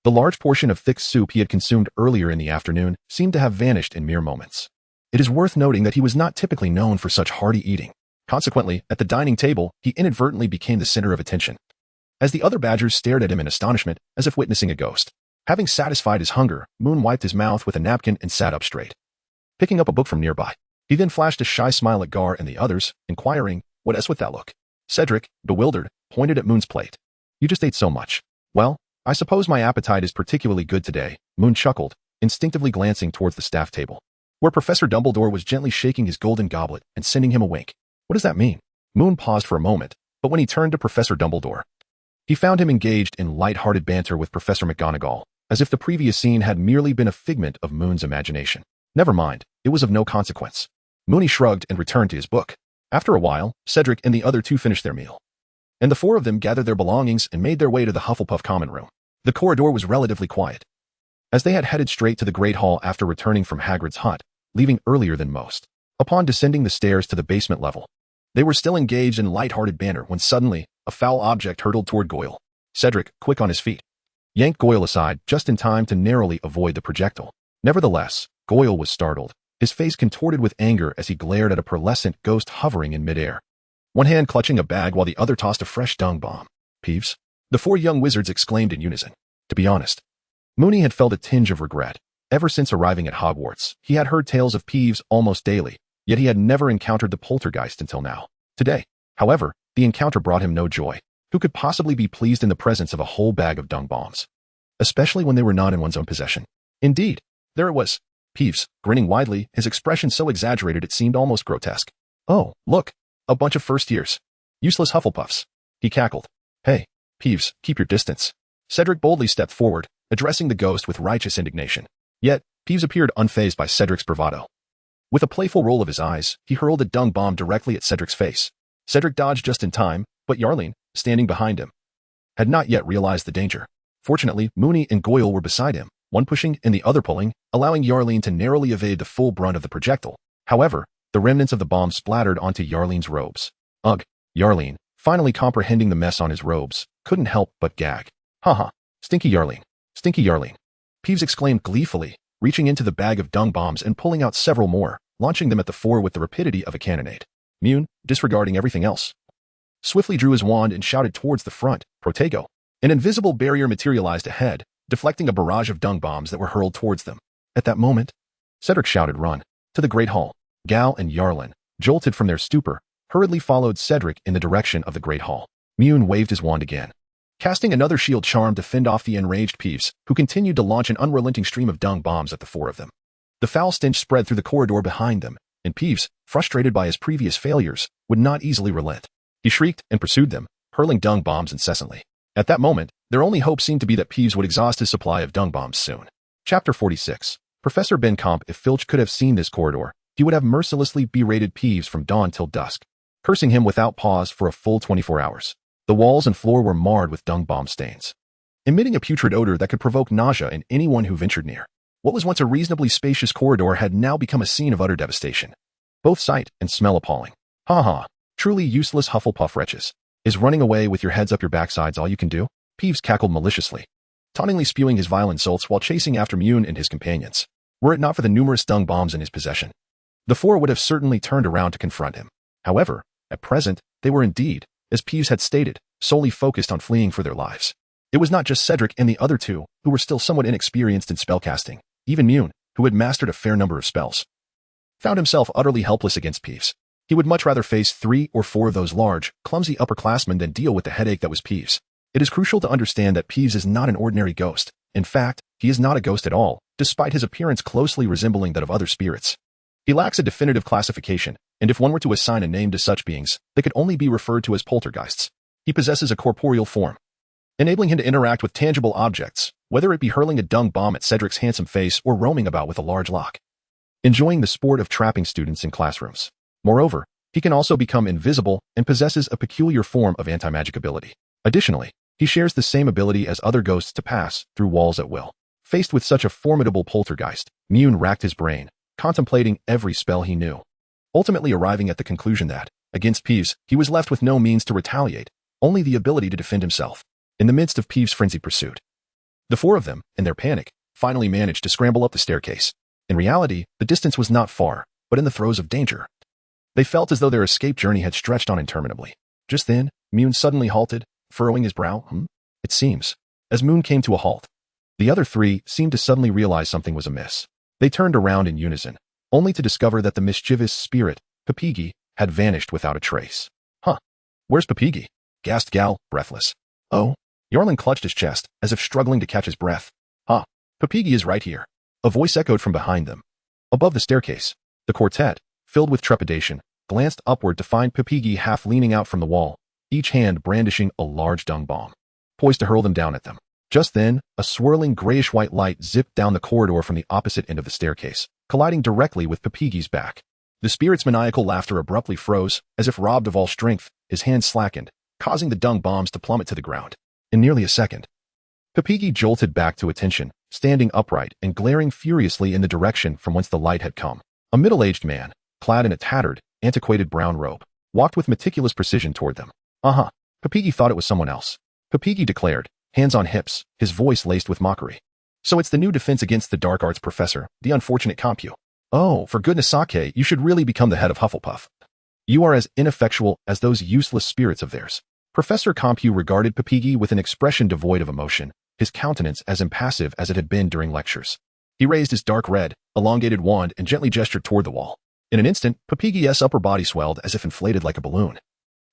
The large portion of thick soup he had consumed earlier in the afternoon seemed to have vanished in mere moments. It is worth noting that he was not typically known for such hearty eating. Consequently, at the dining table, he inadvertently became the center of attention, as the other badgers stared at him in astonishment as if witnessing a ghost. Having satisfied his hunger, Moon wiped his mouth with a napkin and sat up straight, picking up a book from nearby. He then flashed a shy smile at Gar and the others, inquiring, what else with that look? Cedric, bewildered, pointed at Moon's plate. You just ate so much. Well, I suppose my appetite is particularly good today, Moon chuckled, instinctively glancing towards the staff table, where Professor Dumbledore was gently shaking his golden goblet and sending him a wink. What does that mean? Moon paused for a moment, but when he turned to Professor Dumbledore, he found him engaged in light-hearted banter with Professor McGonagall, as if the previous scene had merely been a figment of Moon's imagination. Never mind, it was of no consequence. Moony shrugged and returned to his book. After a while, Cedric and the other 2 finished their meal, and the 4 of them gathered their belongings and made their way to the Hufflepuff common room. The corridor was relatively quiet, as they had headed straight to the Great Hall after returning from Hagrid's hut, leaving earlier than most. Upon descending the stairs to the basement level, they were still engaged in light-hearted banter when suddenly, a foul object hurtled toward Goyle. Cedric, quick on his feet, yanked Goyle aside just in time to narrowly avoid the projectile. Nevertheless, Goyle was startled, his face contorted with anger as he glared at a pearlescent ghost hovering in midair, one hand clutching a bag while the other tossed a fresh dung bomb. Peeves? The four young wizards exclaimed in unison. To be honest, Moony had felt a tinge of regret. Ever since arriving at Hogwarts, he had heard tales of Peeves almost daily, yet he had never encountered the poltergeist until now. Today, however, the encounter brought him no joy. Who could possibly be pleased in the presence of a whole bag of dung bombs? Especially when they were not in one's own possession. Indeed, there it was. Peeves, grinning widely, his expression so exaggerated it seemed almost grotesque. Oh, look, a bunch of first years. Useless Hufflepuffs. He cackled. Hey, Peeves, keep your distance. Cedric boldly stepped forward, addressing the ghost with righteous indignation. Yet, Peeves appeared unfazed by Cedric's bravado. With a playful roll of his eyes, he hurled a dung bomb directly at Cedric's face. Cedric dodged just in time, but Yarling, standing behind him, had not yet realized the danger. Fortunately, Moony and Goyle were beside him, one pushing and the other pulling, allowing Yarling to narrowly evade the full brunt of the projectile. However, the remnants of the bomb splattered onto Yarling's robes. Ugh! Yarling, finally comprehending the mess on his robes, couldn't help but gag. Haha, stinky Yarling, stinky Yarling. Peeves exclaimed gleefully, reaching into the bag of dung bombs and pulling out several more, launching them at the four with the rapidity of a cannonade. Mune, disregarding everything else, swiftly drew his wand and shouted towards the front, Protego. An invisible barrier materialized ahead, deflecting a barrage of dung bombs that were hurled towards them. At that moment, Cedric shouted, "Run!" to the Great Hall. Gal and Yarlin, jolted from their stupor, hurriedly followed Cedric in the direction of the Great Hall. Mune waved his wand again, casting another shield charm to fend off the enraged Peeves, who continued to launch an unrelenting stream of dung bombs at the four of them. The foul stench spread through the corridor behind them, and Peeves, frustrated by his previous failures, would not easily relent. He shrieked and pursued them, hurling dung bombs incessantly. At that moment, their only hope seemed to be that Peeves would exhaust his supply of dung bombs soon. Chapter 46. Professor Ben Comp. If Filch could have seen this corridor, he would have mercilessly berated Peeves from dawn till dusk, cursing him without pause for a full 24 hours. The walls and floor were marred with dung bomb stains, emitting a putrid odor that could provoke nausea in anyone who ventured near. What was once a reasonably spacious corridor had now become a scene of utter devastation. Both sight and smell appalling. Ha ha, truly useless Hufflepuff wretches. Is running away with your heads up your backsides all you can do? Peeves cackled maliciously, tauntingly spewing his vile insults while chasing after Mune and his companions. Were it not for the numerous dung bombs in his possession, the four would have certainly turned around to confront him. However, at present, they were indeed, as Peeves had stated, solely focused on fleeing for their lives. It was not just Cedric and the other two, who were still somewhat inexperienced in spellcasting. Even Mune, who had mastered a fair number of spells, found himself utterly helpless against Peeves. He would much rather face 3 or 4 of those large, clumsy upperclassmen than deal with the headache that was Peeves. It is crucial to understand that Peeves is not an ordinary ghost. In fact, he is not a ghost at all, despite his appearance closely resembling that of other spirits. He lacks a definitive classification, and if one were to assign a name to such beings, they could only be referred to as poltergeists. He possesses a corporeal form, enabling him to interact with tangible objects, whether it be hurling a dung bomb at Cedric's handsome face or roaming about with a large lock, enjoying the sport of trapping students in classrooms. Moreover, he can also become invisible and possesses a peculiar form of anti-magic ability. Additionally, he shares the same ability as other ghosts to pass through walls at will. Faced with such a formidable poltergeist, Mune racked his brain, contemplating every spell he knew, ultimately arriving at the conclusion that, against Peeves, he was left with no means to retaliate, only the ability to defend himself. In the midst of Peeves' frenzied pursuit, the four of them, in their panic, finally managed to scramble up the staircase. In reality, the distance was not far, but in the throes of danger, they felt as though their escape journey had stretched on interminably. Just then, Mune suddenly halted, furrowing his brow. It seems. As Mune came to a halt, the other three seemed to suddenly realize something was amiss. They turned around in unison, only to discover that the mischievous spirit, Papigi, had vanished without a trace. Huh. Where's Papigi? Gasped Gal, breathless. Oh. Yarlin clutched his chest, as if struggling to catch his breath. Ha. Papigi is right here. A voice echoed from behind them. Above the staircase, the quartet, filled with trepidation, glanced upward to find Papigi half leaning out from the wall, each hand brandishing a large dung bomb, poised to hurl them down at them. Just then, a swirling grayish-white light zipped down the corridor from the opposite end of the staircase, colliding directly with Papigi's back. The spirit's maniacal laughter abruptly froze, as if robbed of all strength. His hands slackened, causing the dung bombs to plummet to the ground. In nearly a second, Papigi jolted back to attention, standing upright and glaring furiously in the direction from whence the light had come. A middle-aged man, clad in a tattered, antiquated brown robe, walked with meticulous precision toward them. Papigi thought it was someone else. Papigi declared, hands on hips, his voice laced with mockery. So it's the new defense against the dark arts professor, the unfortunate Compu. Oh, for goodness sake, you should really become the head of Hufflepuff. You are as ineffectual as those useless spirits of theirs. Professor Compu regarded Papigi with an expression devoid of emotion, his countenance as impassive as it had been during lectures. He raised his dark red, elongated wand and gently gestured toward the wall. In an instant, Papigi's upper body swelled as if inflated like a balloon.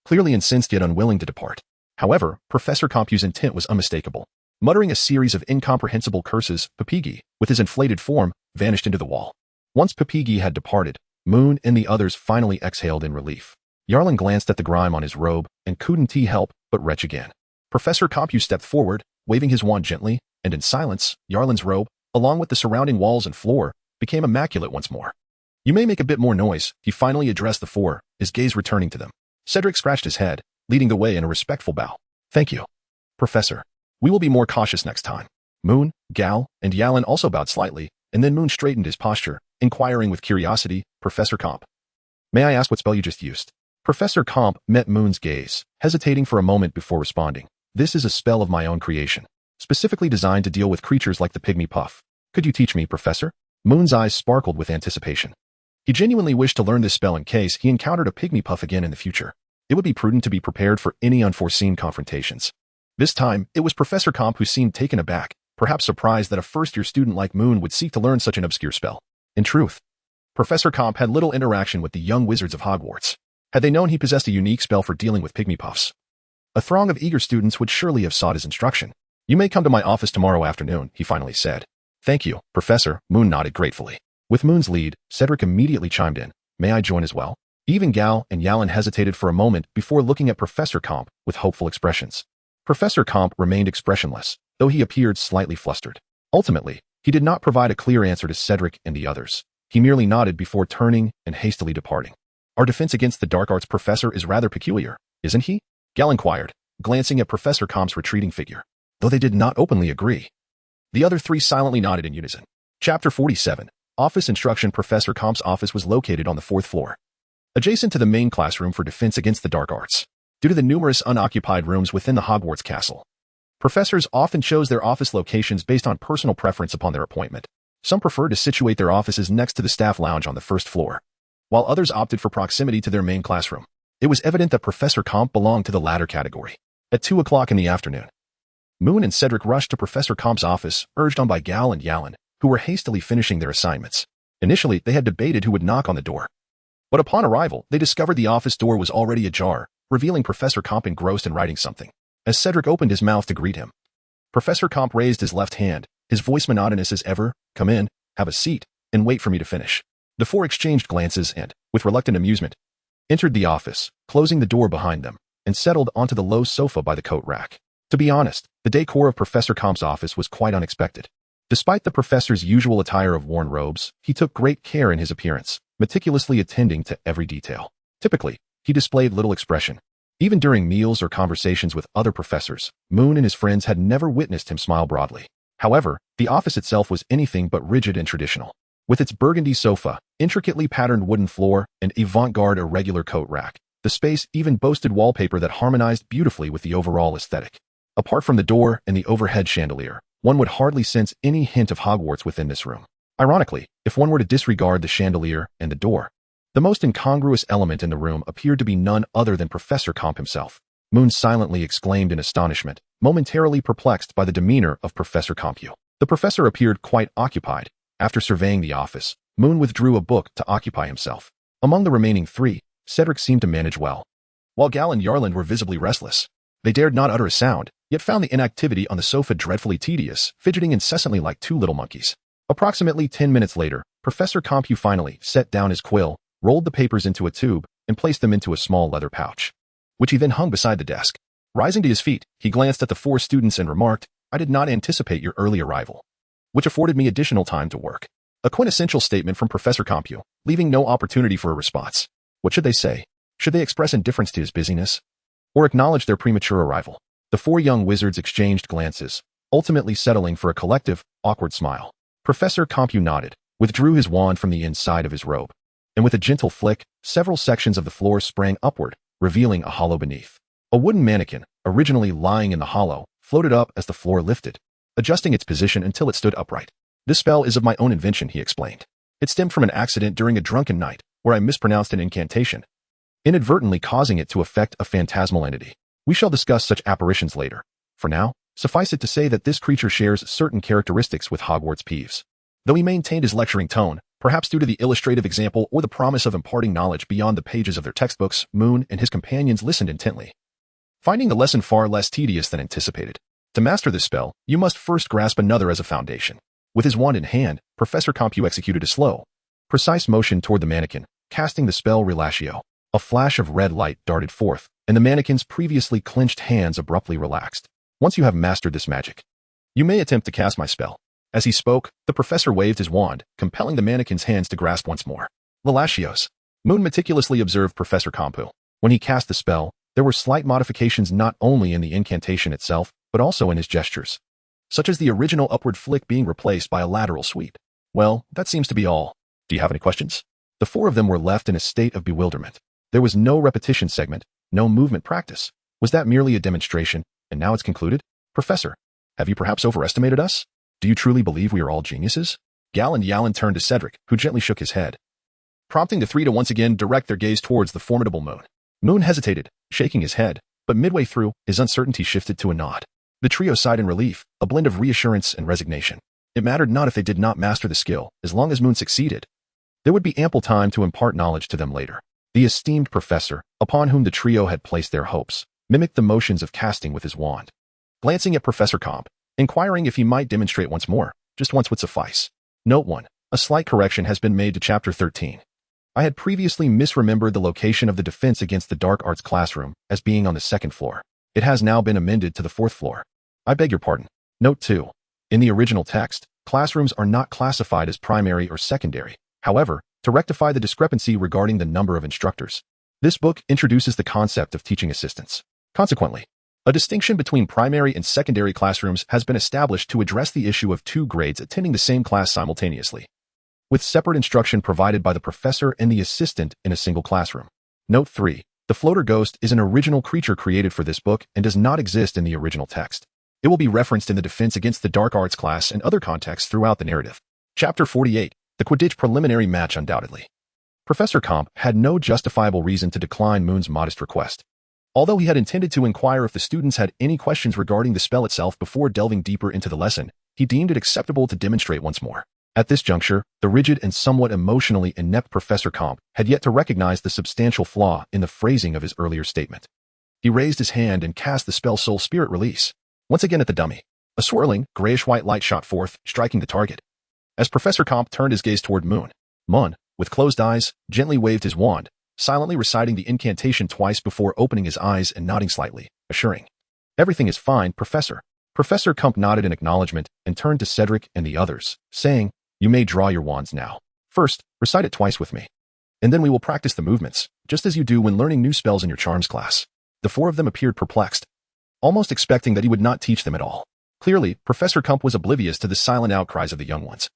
Clearly incensed yet unwilling to depart. However, Professor Compu's intent was unmistakable. Muttering a series of incomprehensible curses, Papigi, with his inflated form, vanished into the wall. Once Papigi had departed, Moon and the others finally exhaled in relief. Yarlin glanced at the grime on his robe and couldn't help but retch again. Professor Compu stepped forward, waving his wand gently, and in silence, Yarlin's robe, along with the surrounding walls and floor, became immaculate once more. You may make a bit more noise, he finally addressed the four, his gaze returning to them. Cedric scratched his head, leading the way in a respectful bow. Thank you, Professor. We will be more cautious next time. Moon, Gal, and Yalin also bowed slightly, and then Moon straightened his posture, inquiring with curiosity, Professor Comp. May I ask what spell you just used? Professor Comp met Moon's gaze, hesitating for a moment before responding. This is a spell of my own creation, specifically designed to deal with creatures like the pygmy puff. Could you teach me, Professor? Moon's eyes sparkled with anticipation. He genuinely wished to learn this spell in case he encountered a pygmy puff again in the future. It would be prudent to be prepared for any unforeseen confrontations. This time, it was Professor Comp who seemed taken aback, perhaps surprised that a first-year student like Moon would seek to learn such an obscure spell. In truth, Professor Comp had little interaction with the young wizards of Hogwarts. Had they known he possessed a unique spell for dealing with pygmy puffs, a throng of eager students would surely have sought his instruction. You may come to my office tomorrow afternoon, he finally said. Thank you, Professor, Moon nodded gratefully. With Moon's lead, Cedric immediately chimed in. May I join as well? Even Gal and Yalin hesitated for a moment before looking at Professor Comp with hopeful expressions. Professor Comp remained expressionless, though he appeared slightly flustered. Ultimately, he did not provide a clear answer to Cedric and the others. He merely nodded before turning and hastily departing. Our defense against the dark arts professor is rather peculiar, isn't he? Gal inquired, glancing at Professor Comp's retreating figure. Though they did not openly agree. The other three silently nodded in unison. Chapter 47. Office Instruction. Professor Comp's office was located on the 4th floor, adjacent to the main classroom for defense against the dark arts. Due to the numerous unoccupied rooms within the Hogwarts castle, professors often chose their office locations based on personal preference upon their appointment. Some preferred to situate their offices next to the staff lounge on the 1st floor, while others opted for proximity to their main classroom. It was evident that Professor Comp belonged to the latter category. At 2 o'clock in the afternoon, Moon and Cedric rushed to Professor Comp's office, urged on by Gal and Yalin, who were hastily finishing their assignments. Initially, they had debated who would knock on the door. But upon arrival, they discovered the office door was already ajar, revealing Professor Comp engrossed in writing something. As Cedric opened his mouth to greet him, Professor Comp raised his left hand, his voice monotonous as ever. Come in, have a seat, and wait for me to finish. The four exchanged glances and, with reluctant amusement, entered the office, closing the door behind them, and settled onto the low sofa by the coat rack. To be honest, the decor of Professor Comp's office was quite unexpected. Despite the professor's usual attire of worn robes, he took great care in his appearance, meticulously attending to every detail. Typically, he displayed little expression. Even during meals or conversations with other professors, Moon and his friends had never witnessed him smile broadly. However, the office itself was anything but rigid and traditional. With its burgundy sofa, intricately patterned wooden floor, and avant-garde irregular coat rack, the space even boasted wallpaper that harmonized beautifully with the overall aesthetic. Apart from the door and the overhead chandelier, one would hardly sense any hint of Hogwarts within this room. Ironically, if one were to disregard the chandelier and the door, the most incongruous element in the room appeared to be none other than Professor Comp himself. Moon silently exclaimed in astonishment, momentarily perplexed by the demeanor of Professor Compu. The professor appeared quite occupied. After surveying the office, Moon withdrew a book to occupy himself. Among the remaining three, Cedric seemed to manage well, while Gal and Yarland were visibly restless. They dared not utter a sound, yet found the inactivity on the sofa dreadfully tedious, fidgeting incessantly like two little monkeys. Approximately 10 minutes later, Professor Compu finally set down his quill, rolled the papers into a tube, and placed them into a small leather pouch, which he then hung beside the desk. Rising to his feet, he glanced at the four students and remarked, I did not anticipate your early arrival, which afforded me additional time to work. A quintessential statement from Professor Compu, leaving no opportunity for a response. What should they say? Should they express indifference to his busyness, or acknowledge their premature arrival? The four young wizards exchanged glances, ultimately settling for a collective, awkward smile. Professor Compu nodded, withdrew his wand from the inside of his robe, and with a gentle flick, several sections of the floor sprang upward, revealing a hollow beneath. A wooden mannequin, originally lying in the hollow, floated up as the floor lifted, adjusting its position until it stood upright. This spell is of my own invention, he explained. It stemmed from an accident during a drunken night, where I mispronounced an incantation, inadvertently causing it to affect a phantasmal entity. We shall discuss such apparitions later. For now, suffice it to say that this creature shares certain characteristics with Hogwarts Peeves. Though he maintained his lecturing tone, perhaps due to the illustrative example or the promise of imparting knowledge beyond the pages of their textbooks, Moon and his companions listened intently, finding the lesson far less tedious than anticipated. To master this spell, you must first grasp another as a foundation. With his wand in hand, Professor Compu executed a slow, precise motion toward the mannequin, casting the spell Relatio. A flash of red light darted forth, and the mannequin's previously clenched hands abruptly relaxed. Once you have mastered this magic, you may attempt to cast my spell. As he spoke, the professor waved his wand, compelling the mannequin's hands to grasp once more. Relatios. Moon meticulously observed Professor Compu. When he cast the spell, there were slight modifications not only in the incantation itself, but also in his gestures, such as the original upward flick being replaced by a lateral sweep. Well, that seems to be all. Do you have any questions? The four of them were left in a state of bewilderment. There was no repetition segment, no movement practice. Was that merely a demonstration, and now it's concluded? Professor, have you perhaps overestimated us? Do you truly believe we are all geniuses? Gal and Yalan turned to Cedric, who gently shook his head, prompting the three to once again direct their gaze towards the formidable Moon. Moon hesitated, shaking his head, but midway through, his uncertainty shifted to a nod. The trio sighed in relief, a blend of reassurance and resignation. It mattered not if they did not master the skill, as long as Moon succeeded. There would be ample time to impart knowledge to them later. The esteemed professor, upon whom the trio had placed their hopes, mimicked the motions of casting with his wand. Glancing at Professor Comp, inquiring if he might demonstrate once more, just once would suffice. Note 1. A slight correction has been made to Chapter 13. I had previously misremembered the location of the Defense Against the Dark Arts classroom as being on the 2nd floor. It has now been amended to the 4th floor. I beg your pardon. Note 2. In the original text, classrooms are not classified as primary or secondary. However, to rectify the discrepancy regarding the number of instructors, this book introduces the concept of teaching assistants. Consequently, a distinction between primary and secondary classrooms has been established to address the issue of two grades attending the same class simultaneously, with separate instruction provided by the professor and the assistant in a single classroom. Note 3. The floater ghost is an original creature created for this book and does not exist in the original text. It will be referenced in the Defense Against the Dark Arts class and other contexts throughout the narrative. Chapter 48. The Quidditch preliminary match undoubtedly. Professor Comp had no justifiable reason to decline Moon's modest request. Although he had intended to inquire if the students had any questions regarding the spell itself before delving deeper into the lesson, he deemed it acceptable to demonstrate once more. At this juncture, the rigid and somewhat emotionally inept Professor Comp had yet to recognize the substantial flaw in the phrasing of his earlier statement. He raised his hand and cast the spell Soul Spirit Release. Once again at the dummy, a swirling, grayish-white light shot forth, striking the target. As Professor Comp turned his gaze toward Moon, Moon, with closed eyes, gently waved his wand, silently reciting the incantation twice before opening his eyes and nodding slightly, assuring, "Everything is fine, Professor." Professor Comp nodded in acknowledgement and turned to Cedric and the others, saying, "You may draw your wands now. First, recite it twice with me. And then we will practice the movements, just as you do when learning new spells in your charms class." The four of them appeared perplexed, almost expecting that he would not teach them at all. Clearly, Professor Comp was oblivious to the silent outcries of the young ones,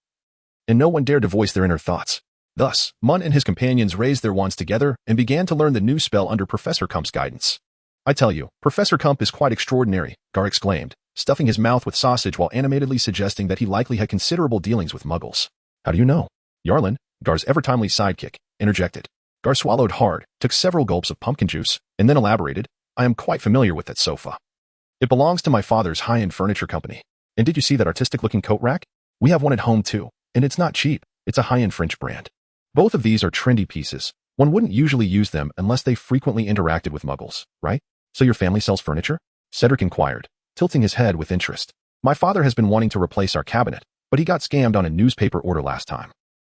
and no one dared to voice their inner thoughts. Thus, Mun and his companions raised their wands together and began to learn the new spell under Professor Cump's guidance. "I tell you, Professor Cump is quite extraordinary," Gar exclaimed, stuffing his mouth with sausage while animatedly suggesting that he likely had considerable dealings with muggles. "How do you know?" Yarlin, Gar's ever-timely sidekick, interjected. Gar swallowed hard, took several gulps of pumpkin juice, and then elaborated, "I am quite familiar with that sofa. It belongs to my father's high-end furniture company. And did you see that artistic-looking coat rack? We have one at home too, and it's not cheap. It's a high-end French brand. Both of these are trendy pieces. One wouldn't usually use them unless they frequently interacted with muggles, right? So your family sells furniture?" Cedric inquired, tilting his head with interest. "My father has been wanting to replace our cabinet, but he got scammed on a newspaper order last time.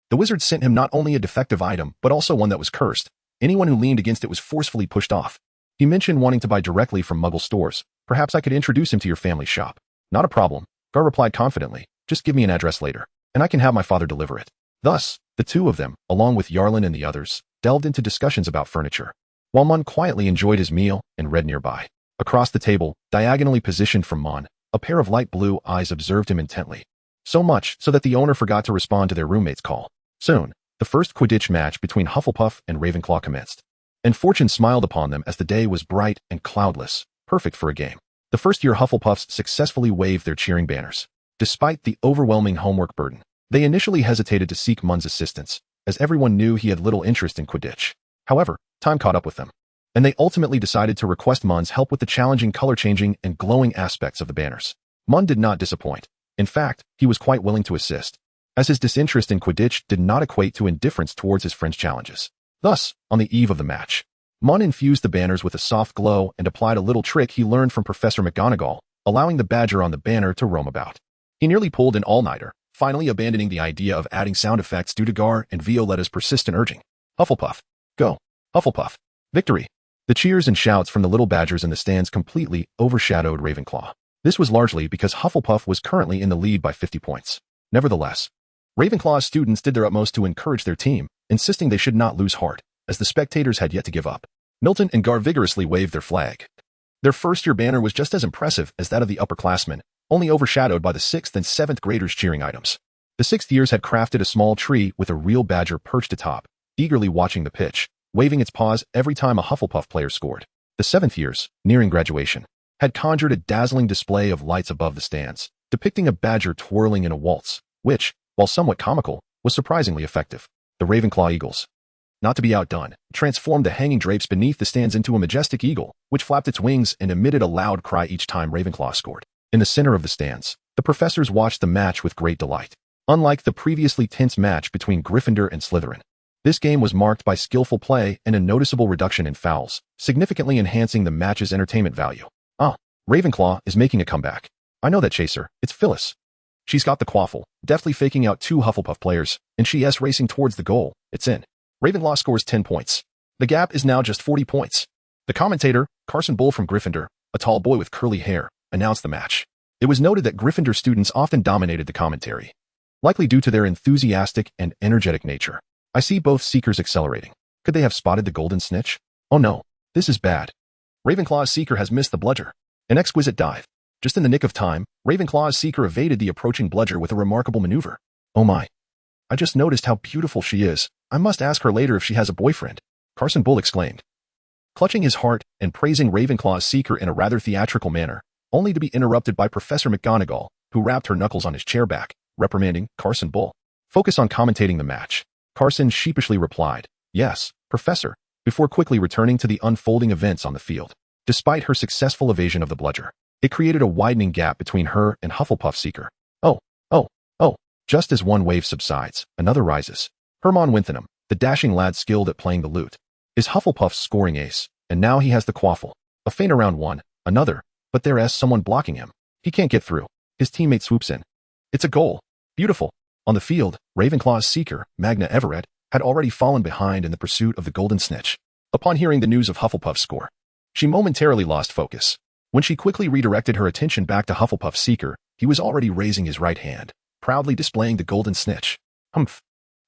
The wizard sent him not only a defective item, but also one that was cursed. Anyone who leaned against it was forcefully pushed off. He mentioned wanting to buy directly from muggle stores. Perhaps I could introduce him to your family shop." "Not a problem," Gar replied confidently. "Just give me an address later, and I can have my father deliver it." Thus, the two of them, along with Yarlin and the others, delved into discussions about furniture, while Mon quietly enjoyed his meal and read nearby. Across the table, diagonally positioned from Mon, A pair of light blue eyes observed him intently. So much so that the owner forgot to respond to their roommate's call. Soon, the first Quidditch match between Hufflepuff and Ravenclaw commenced. And fortune smiled upon them as the day was bright and cloudless, perfect for a game. The first-year Hufflepuffs successfully waved their cheering banners. Despite the overwhelming homework burden, they initially hesitated to seek Mun's assistance, as everyone knew he had little interest in Quidditch. However, time caught up with them, and they ultimately decided to request Mun's help with the challenging color-changing and glowing aspects of the banners. Mun did not disappoint. In fact, he was quite willing to assist, as his disinterest in Quidditch did not equate to indifference towards his friend's challenges. Thus, on the eve of the match, Mun infused the banners with a soft glow and applied a little trick he learned from Professor McGonagall, allowing the badger on the banner to roam about. He nearly pulled an all-nighter, finally abandoning the idea of adding sound effects due to Gar and Violetta's persistent urging. Hufflepuff. Go. Hufflepuff. Victory. The cheers and shouts from the little badgers in the stands completely overshadowed Ravenclaw. This was largely because Hufflepuff was currently in the lead by 50 points. Nevertheless, Ravenclaw's students did their utmost to encourage their team, insisting they should not lose heart, as the spectators had yet to give up. Milton and Gar vigorously waved their flag. Their first-year banner was just as impressive as that of the upperclassmen, only overshadowed by the 6th and 7th graders' cheering items. The 6th years had crafted a small tree with a real badger perched atop, eagerly watching the pitch, waving its paws every time a Hufflepuff player scored. The 7th years, nearing graduation, had conjured a dazzling display of lights above the stands, depicting a badger twirling in a waltz, which, while somewhat comical, was surprisingly effective. The Ravenclaw Eagles, not to be outdone, transformed the hanging drapes beneath the stands into a majestic eagle, which flapped its wings and emitted a loud cry each time Ravenclaw scored. In the center of the stands, the professors watched the match with great delight. Unlike the previously tense match between Gryffindor and Slytherin, this game was marked by skillful play and a noticeable reduction in fouls, significantly enhancing the match's entertainment value. Ah, Ravenclaw is making a comeback. I know that chaser. It's Phyllis. She's got the quaffle, deftly faking out 2 Hufflepuff players, and she is racing towards the goal. It's in. Ravenclaw scores 10 points. The gap is now just 40 points. The commentator, Carson Bull from Gryffindor, a tall boy with curly hair, announced the match. It was noted that Gryffindor students often dominated the commentary, likely due to their enthusiastic and energetic nature. I see both seekers accelerating. Could they have spotted the golden snitch? Oh no, this is bad. Ravenclaw's seeker has missed the bludger. An exquisite dive. Just in the nick of time, Ravenclaw's seeker evaded the approaching bludger with a remarkable maneuver. Oh my. I just noticed how beautiful she is. I must ask her later if she has a boyfriend, Carson Bull exclaimed, clutching his heart and praising Ravenclaw's seeker in a rather theatrical manner, only to be interrupted by Professor McGonagall, who rapped her knuckles on his chair back, reprimanding Carson Bull. Focus on commentating the match. Carson sheepishly replied, yes, Professor, before quickly returning to the unfolding events on the field. Despite her successful evasion of the bludger, it created a widening gap between her and Hufflepuff seeker. Oh. Just as one wave subsides, another rises. Herman Wintham, the dashing lad skilled at playing the lute, is Hufflepuff's scoring ace, and now he has the quaffle. A feint around one, another, but there is someone blocking him. He can't get through. His teammate swoops in. It's a goal. Beautiful. On the field, Ravenclaw's seeker, Magna Everett, had already fallen behind in the pursuit of the golden snitch. Upon hearing the news of Hufflepuff's score, she momentarily lost focus. When she quickly redirected her attention back to Hufflepuff's seeker, he was already raising his right hand, proudly displaying the golden snitch. Humph.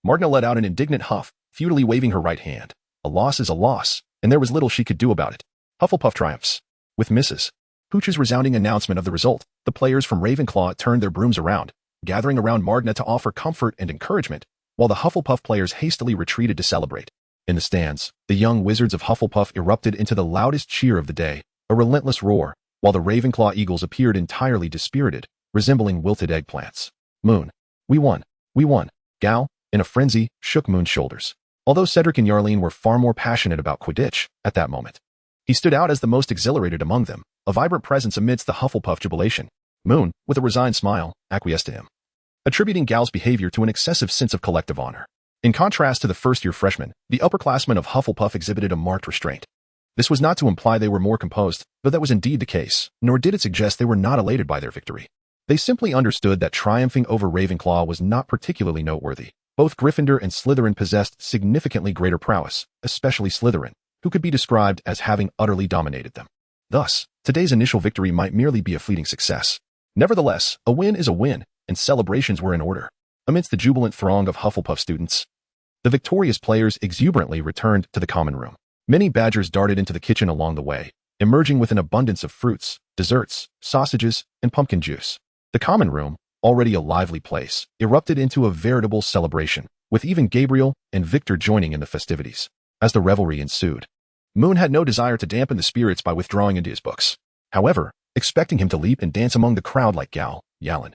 Magna let out an indignant huff, futilely waving her right hand. A loss is a loss, and there was little she could do about it. Hufflepuff triumphs. With Mrs. Hooch's resounding announcement of the result, the players from Ravenclaw turned their brooms around, gathering around Magna to offer comfort and encouragement, while the Hufflepuff players hastily retreated to celebrate. In the stands, the young wizards of Hufflepuff erupted into the loudest cheer of the day, a relentless roar, while the Ravenclaw Eagles appeared entirely dispirited, resembling wilted eggplants. Moon. We won. We won. Gal, in a frenzy, shook Moon's shoulders. Although Cedric and Yarlene were far more passionate about Quidditch at that moment, he stood out as the most exhilarated among them, a vibrant presence amidst the Hufflepuff jubilation. Moon, with a resigned smile, acquiesced to him, attributing Gal's behavior to an excessive sense of collective honor. In contrast to the first-year freshmen, the upperclassmen of Hufflepuff exhibited a marked restraint. This was not to imply they were more composed, though that was indeed the case, nor did it suggest they were not elated by their victory. They simply understood that triumphing over Ravenclaw was not particularly noteworthy. Both Gryffindor and Slytherin possessed significantly greater prowess, especially Slytherin, who could be described as having utterly dominated them. Thus, today's initial victory might merely be a fleeting success. Nevertheless, a win is a win, and celebrations were in order. Amidst the jubilant throng of Hufflepuff students, the victorious players exuberantly returned to the common room. Many badgers darted into the kitchen along the way, emerging with an abundance of fruits, desserts, sausages, and pumpkin juice. The common room, already a lively place, erupted into a veritable celebration, with even Gabriel and Victor joining in the festivities. As the revelry ensued, Moon had no desire to dampen the spirits by withdrawing into his books. However, expecting him to leap and dance among the crowd like Yalan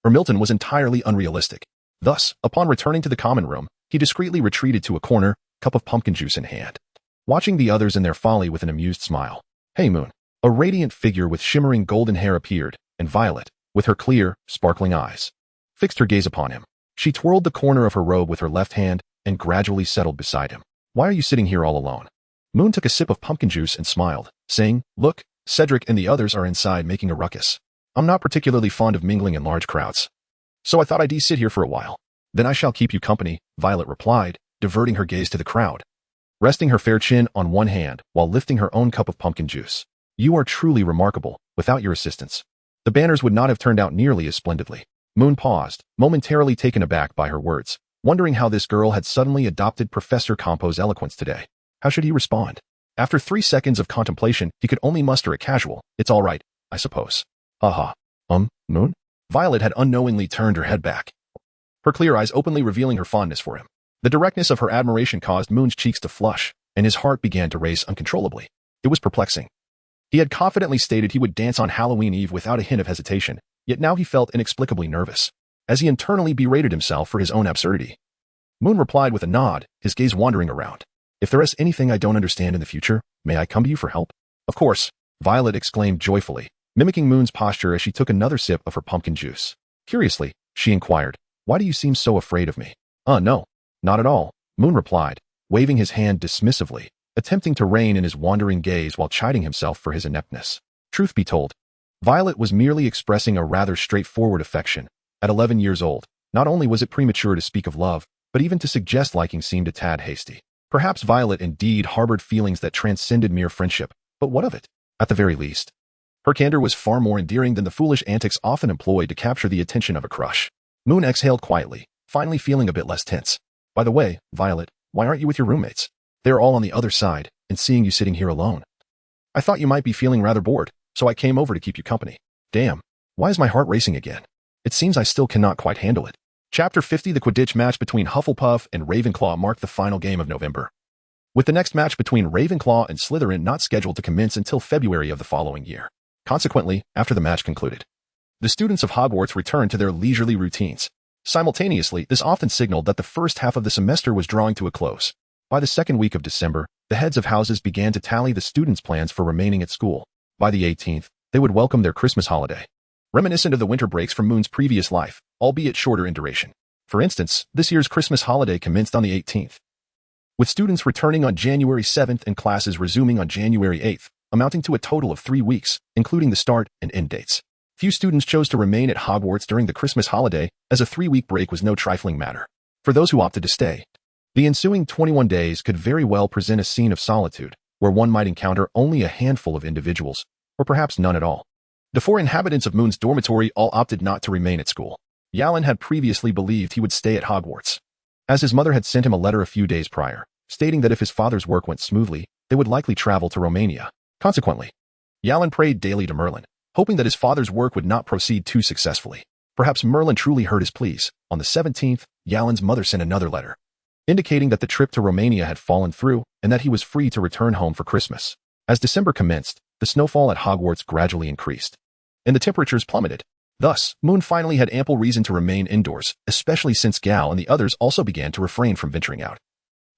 or Milton was entirely unrealistic. Thus, upon returning to the common room, he discreetly retreated to a corner, cup of pumpkin juice in hand, watching the others in their folly with an amused smile. Hey Moon. A radiant figure with shimmering golden hair appeared, and Violet, with her clear, sparkling eyes, fixed her gaze upon him. She twirled the corner of her robe with her left hand and gradually settled beside him. Why are you sitting here all alone? Moon took a sip of pumpkin juice and smiled, saying, Look, Cedric and the others are inside making a ruckus. I'm not particularly fond of mingling in large crowds, so I thought I'd sit here for a while. Then I shall keep you company, Violet replied, diverting her gaze to the crowd, resting her fair chin on one hand while lifting her own cup of pumpkin juice. You are truly remarkable. Without your assistance, the banners would not have turned out nearly as splendidly. Moon paused, momentarily taken aback by her words, wondering how this girl had suddenly adopted Professor Compo's eloquence today. How should he respond? After 3 seconds of contemplation, he could only muster a casual, it's all right, I suppose. Haha. Moon? Violet had unknowingly turned her head back, her clear eyes openly revealing her fondness for him. The directness of her admiration caused Moon's cheeks to flush, and his heart began to race uncontrollably. It was perplexing. He had confidently stated he would dance on Halloween Eve without a hint of hesitation, yet now he felt inexplicably nervous, as he internally berated himself for his own absurdity. Moon replied with a nod, his gaze wandering around. If there is anything I don't understand in the future, may I come to you for help? Of course, Violet exclaimed joyfully, mimicking Moon's posture as she took another sip of her pumpkin juice. Curiously, she inquired, why do you seem so afraid of me? No, not at all, Moon replied, waving his hand dismissively, attempting to rein in his wandering gaze while chiding himself for his ineptness. Truth be told, Violet was merely expressing a rather straightforward affection. At 11 years old, not only was it premature to speak of love, but even to suggest liking seemed a tad hasty. Perhaps Violet indeed harbored feelings that transcended mere friendship, but what of it? At the very least, her candor was far more endearing than the foolish antics often employed to capture the attention of a crush. Moon exhaled quietly, finally feeling a bit less tense. By the way, Violet, why aren't you with your roommates? They're all on the other side, and seeing you sitting here alone. I thought you might be feeling rather bored, so I came over to keep you company. Damn, why is my heart racing again? It seems I still cannot quite handle it. Chapter 50. The Quidditch match between Hufflepuff and Ravenclaw marked the final game of November, with the next match between Ravenclaw and Slytherin not scheduled to commence until February of the following year. Consequently, after the match concluded, the students of Hogwarts returned to their leisurely routines. Simultaneously, this often signaled that the first half of the semester was drawing to a close. By the second week of December, the heads of houses began to tally the students' plans for remaining at school. By the 18th, they would welcome their Christmas holiday, reminiscent of the winter breaks from Moon's previous life, albeit shorter in duration. For instance, this year's Christmas holiday commenced on the 18th, with students returning on January 7th and classes resuming on January 8th, amounting to a total of 3 weeks, including the start and end dates. Few students chose to remain at Hogwarts during the Christmas holiday, as a 3-week break was no trifling matter. For those who opted to stay, the ensuing 21 days could very well present a scene of solitude, where one might encounter only a handful of individuals, or perhaps none at all. The 4 inhabitants of Moon's dormitory all opted not to remain at school. Yalan had previously believed he would stay at Hogwarts, as his mother had sent him a letter a few days prior, stating that if his father's work went smoothly, they would likely travel to Romania. Consequently, Yalan prayed daily to Merlin, hoping that his father's work would not proceed too successfully. Perhaps Merlin truly heard his pleas. On the 17th, Yalan's mother sent another letter, indicating that the trip to Romania had fallen through and that he was free to return home for Christmas. As December commenced, the snowfall at Hogwarts gradually increased, and the temperatures plummeted. Thus, Moon finally had ample reason to remain indoors, especially since Gal and the others also began to refrain from venturing out,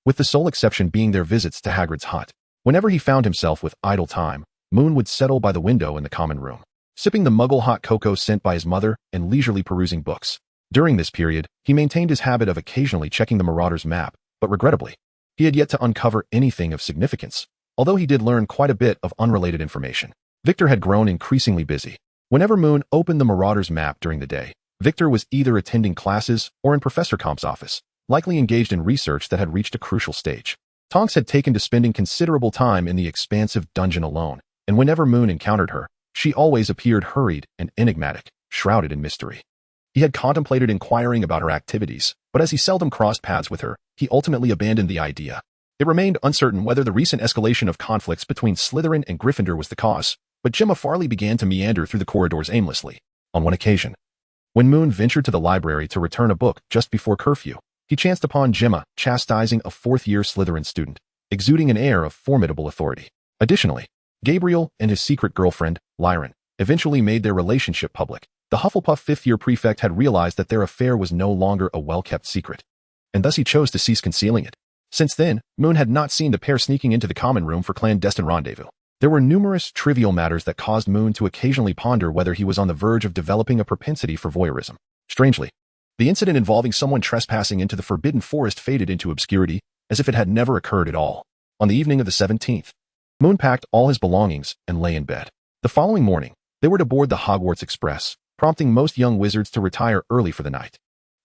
with the sole exception being their visits to Hagrid's hut. Whenever he found himself with idle time, Moon would settle by the window in the common room, sipping the muggle hot cocoa sent by his mother and leisurely perusing books. During this period, he maintained his habit of occasionally checking the Marauder's map, but regrettably, he had yet to uncover anything of significance, although he did learn quite a bit of unrelated information. Victor had grown increasingly busy. Whenever Moon opened the Marauder's map during the day, Victor was either attending classes or in Professor Comp's office, likely engaged in research that had reached a crucial stage. Tonks had taken to spending considerable time in the expansive dungeon alone, and whenever Moon encountered her, she always appeared hurried and enigmatic, shrouded in mystery. He had contemplated inquiring about her activities, but as he seldom crossed paths with her, he ultimately abandoned the idea. It remained uncertain whether the recent escalation of conflicts between Slytherin and Gryffindor was the cause, but Gemma Farley began to meander through the corridors aimlessly. On one occasion, when Moon ventured to the library to return a book just before curfew, he chanced upon Gemma chastising a fourth-year Slytherin student, exuding an air of formidable authority. Additionally, Gabriel and his secret girlfriend, Lyran, eventually made their relationship public. The Hufflepuff fifth-year prefect had realized that their affair was no longer a well-kept secret, and thus he chose to cease concealing it. Since then, Moon had not seen the pair sneaking into the common room for clandestine rendezvous. There were numerous trivial matters that caused Moon to occasionally ponder whether he was on the verge of developing a propensity for voyeurism. Strangely, the incident involving someone trespassing into the Forbidden Forest faded into obscurity, as if it had never occurred at all. On the evening of the 17th, Moon packed all his belongings and lay in bed. The following morning, they were to board the Hogwarts Express, prompting most young wizards to retire early for the night.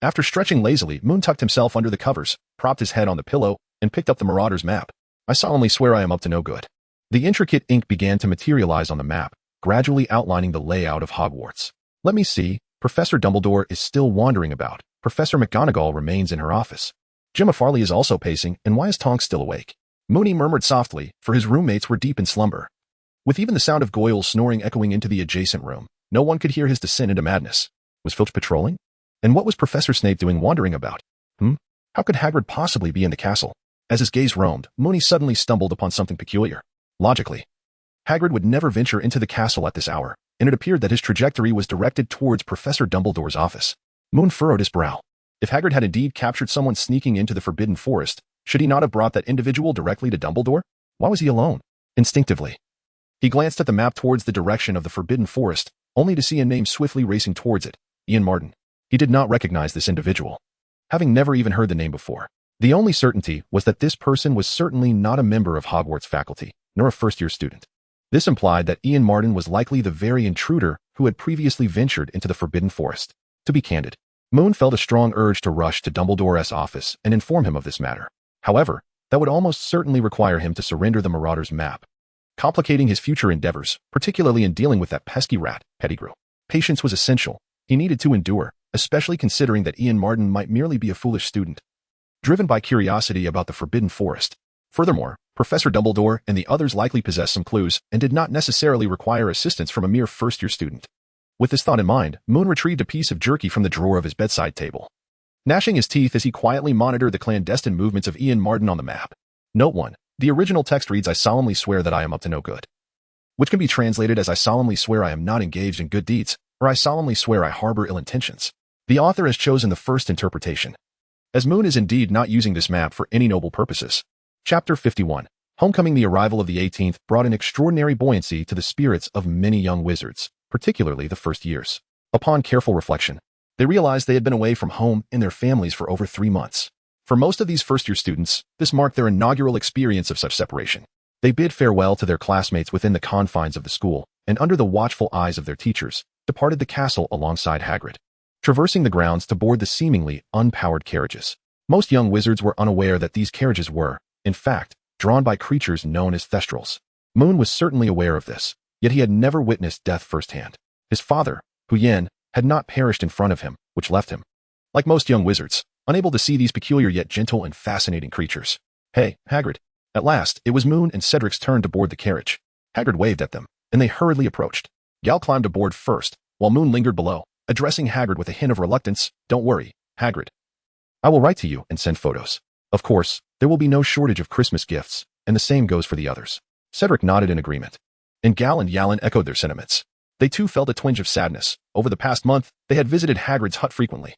After stretching lazily, Moon tucked himself under the covers, propped his head on the pillow, and picked up the Marauder's map. I solemnly swear I am up to no good. The intricate ink began to materialize on the map, gradually outlining the layout of Hogwarts. Let me see. Professor Dumbledore is still wandering about. Professor McGonagall remains in her office. Gemma Farley is also pacing, and why is Tonks still awake? Moony murmured softly, for his roommates were deep in slumber. With even the sound of Goyle's snoring echoing into the adjacent room, no one could hear his descent into madness. Was Filch patrolling? And what was Professor Snape doing wandering about? How could Hagrid possibly be in the castle? As his gaze roamed, Moony suddenly stumbled upon something peculiar. Logically, Hagrid would never venture into the castle at this hour, and it appeared that his trajectory was directed towards Professor Dumbledore's office. Moon furrowed his brow. If Hagrid had indeed captured someone sneaking into the Forbidden Forest, should he not have brought that individual directly to Dumbledore? Why was he alone? Instinctively, he glanced at the map towards the direction of the Forbidden Forest, only to see a name swiftly racing towards it, Ian Martin. He did not recognize this individual, having never even heard the name before. The only certainty was that this person was certainly not a member of Hogwarts faculty, nor a first-year student. This implied that Ian Martin was likely the very intruder who had previously ventured into the Forbidden Forest. To be candid, Moon felt a strong urge to rush to Dumbledore's office and inform him of this matter. However, that would almost certainly require him to surrender the Marauder's map, complicating his future endeavors, particularly in dealing with that pesky rat, Pettigrew. Patience was essential. He needed to endure, especially considering that Ian Martin might merely be a foolish student, driven by curiosity about the Forbidden Forest. Furthermore, Professor Dumbledore and the others likely possessed some clues and did not necessarily require assistance from a mere first-year student. With this thought in mind, Moon retrieved a piece of jerky from the drawer of his bedside table, gnashing his teeth as he quietly monitored the clandestine movements of Ian Martin on the map. Note 1. The original text reads, "I solemnly swear that I am up to no good," which can be translated as "I solemnly swear I am not engaged in good deeds," or "I solemnly swear I harbor ill intentions." The author has chosen the first interpretation, as Moon is indeed not using this map for any noble purposes. Chapter 51. Homecoming. The arrival of the 18th brought an extraordinary buoyancy to the spirits of many young wizards, particularly the first years. Upon careful reflection, they realized they had been away from home and their families for over 3 months. For most of these first-year students, this marked their inaugural experience of such separation. They bid farewell to their classmates within the confines of the school, and under the watchful eyes of their teachers, departed the castle alongside Hagrid, traversing the grounds to board the seemingly unpowered carriages. Most young wizards were unaware that these carriages were, in fact, drawn by creatures known as thestrals. Moon was certainly aware of this, yet he had never witnessed death firsthand. His father, Huyen, had not perished in front of him, which left him, like most young wizards, unable to see these peculiar yet gentle and fascinating creatures. "Hey, Hagrid." At last, it was Moon and Cedric's turn to board the carriage. Hagrid waved at them, and they hurriedly approached. Gal climbed aboard first, while Moon lingered below, addressing Hagrid with a hint of reluctance. "Don't worry, Hagrid. I will write to you and send photos. Of course, there will be no shortage of Christmas gifts, and the same goes for the others." Cedric nodded in agreement, and Gal and Yalan echoed their sentiments. They too felt a twinge of sadness. Over the past month, they had visited Hagrid's hut frequently,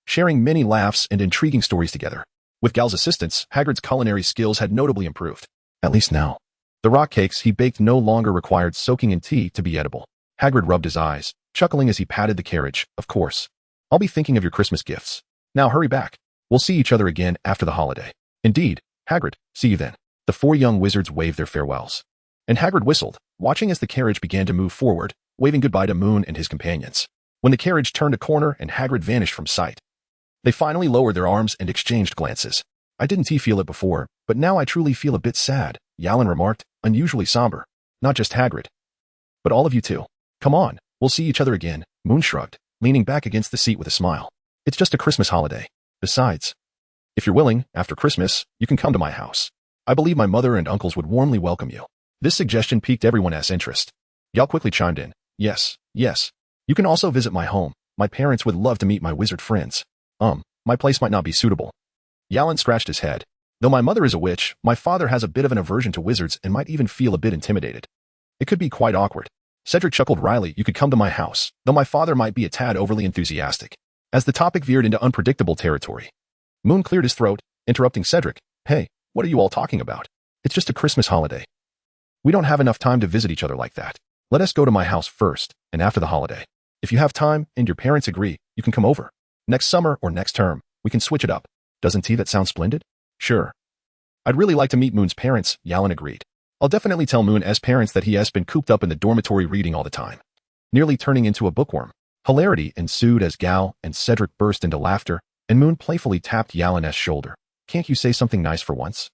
sharing many laughs and intriguing stories together. With Gal's assistance, Hagrid's culinary skills had notably improved. At least now. The rock cakes he baked no longer required soaking in tea to be edible. Hagrid rubbed his eyes, chuckling as he patted the carriage. "Of course. I'll be thinking of your Christmas gifts. Now hurry back. We'll see each other again after the holiday." "Indeed, Hagrid. See you then." The 4 young wizards waved their farewells, and Hagrid whistled, watching as the carriage began to move forward, waving goodbye to Moon and his companions. When the carriage turned a corner and Hagrid vanished from sight, they finally lowered their arms and exchanged glances. "I didn't feel it before, but now I truly feel a bit sad," Yalan remarked, unusually somber. "Not just Hagrid, but all of you too. Come on, we'll see each other again." Moon shrugged, leaning back against the seat with a smile. "It's just a Christmas holiday. Besides, if you're willing, after Christmas, you can come to my house. I believe my mother and uncles would warmly welcome you." This suggestion piqued everyone's interest. Yal quickly chimed in. Yes, yes. You can also visit my home. My parents would love to meet my wizard friends. My place might not be suitable. Yalan scratched his head. Though my mother is a witch, my father has a bit of an aversion to wizards and might even feel a bit intimidated. It could be quite awkward. Cedric chuckled wryly. You could come to my house, though my father might be a tad overly enthusiastic. As the topic veered into unpredictable territory, Moon cleared his throat, interrupting Cedric. Hey, what are you all talking about? It's just a Christmas holiday. We don't have enough time to visit each other like that. Let us go to my house first, and after the holiday. If you have time and your parents agree, you can come over. Next summer or next term, we can switch it up. Doesn't that sound splendid? Sure. I'd really like to meet Moon's parents, Yalan agreed. I'll definitely tell Moon's parents that he has been cooped up in the dormitory reading all the time. Nearly turning into a bookworm. Hilarity ensued as Gal and Cedric burst into laughter, and Moon playfully tapped Yalan's shoulder. Can't you say something nice for once?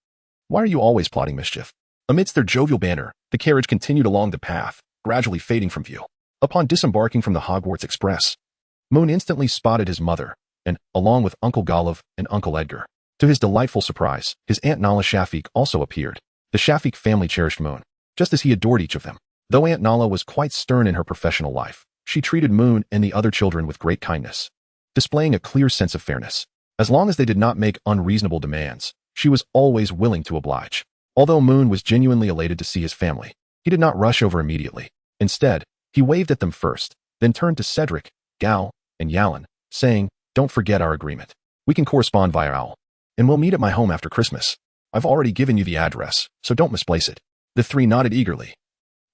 Why are you always plotting mischief? Amidst their jovial banter, the carriage continued along the path, gradually fading from view. Upon disembarking from the Hogwarts Express, Moon instantly spotted his mother, and, along with Uncle Golov and Uncle Edgar. To his delightful surprise, his Aunt Nala Shafik also appeared. The Shafik family cherished Moon, just as he adored each of them. Though Aunt Nala was quite stern in her professional life, she treated Moon and the other children with great kindness, displaying a clear sense of fairness. As long as they did not make unreasonable demands, she was always willing to oblige. Although Moon was genuinely elated to see his family, he did not rush over immediately. Instead, he waved at them first, then turned to Cedric, Gal, and Yalan, saying, Don't forget our agreement. We can correspond via owl, and we'll meet at my home after Christmas. I've already given you the address, so don't misplace it. The three nodded eagerly,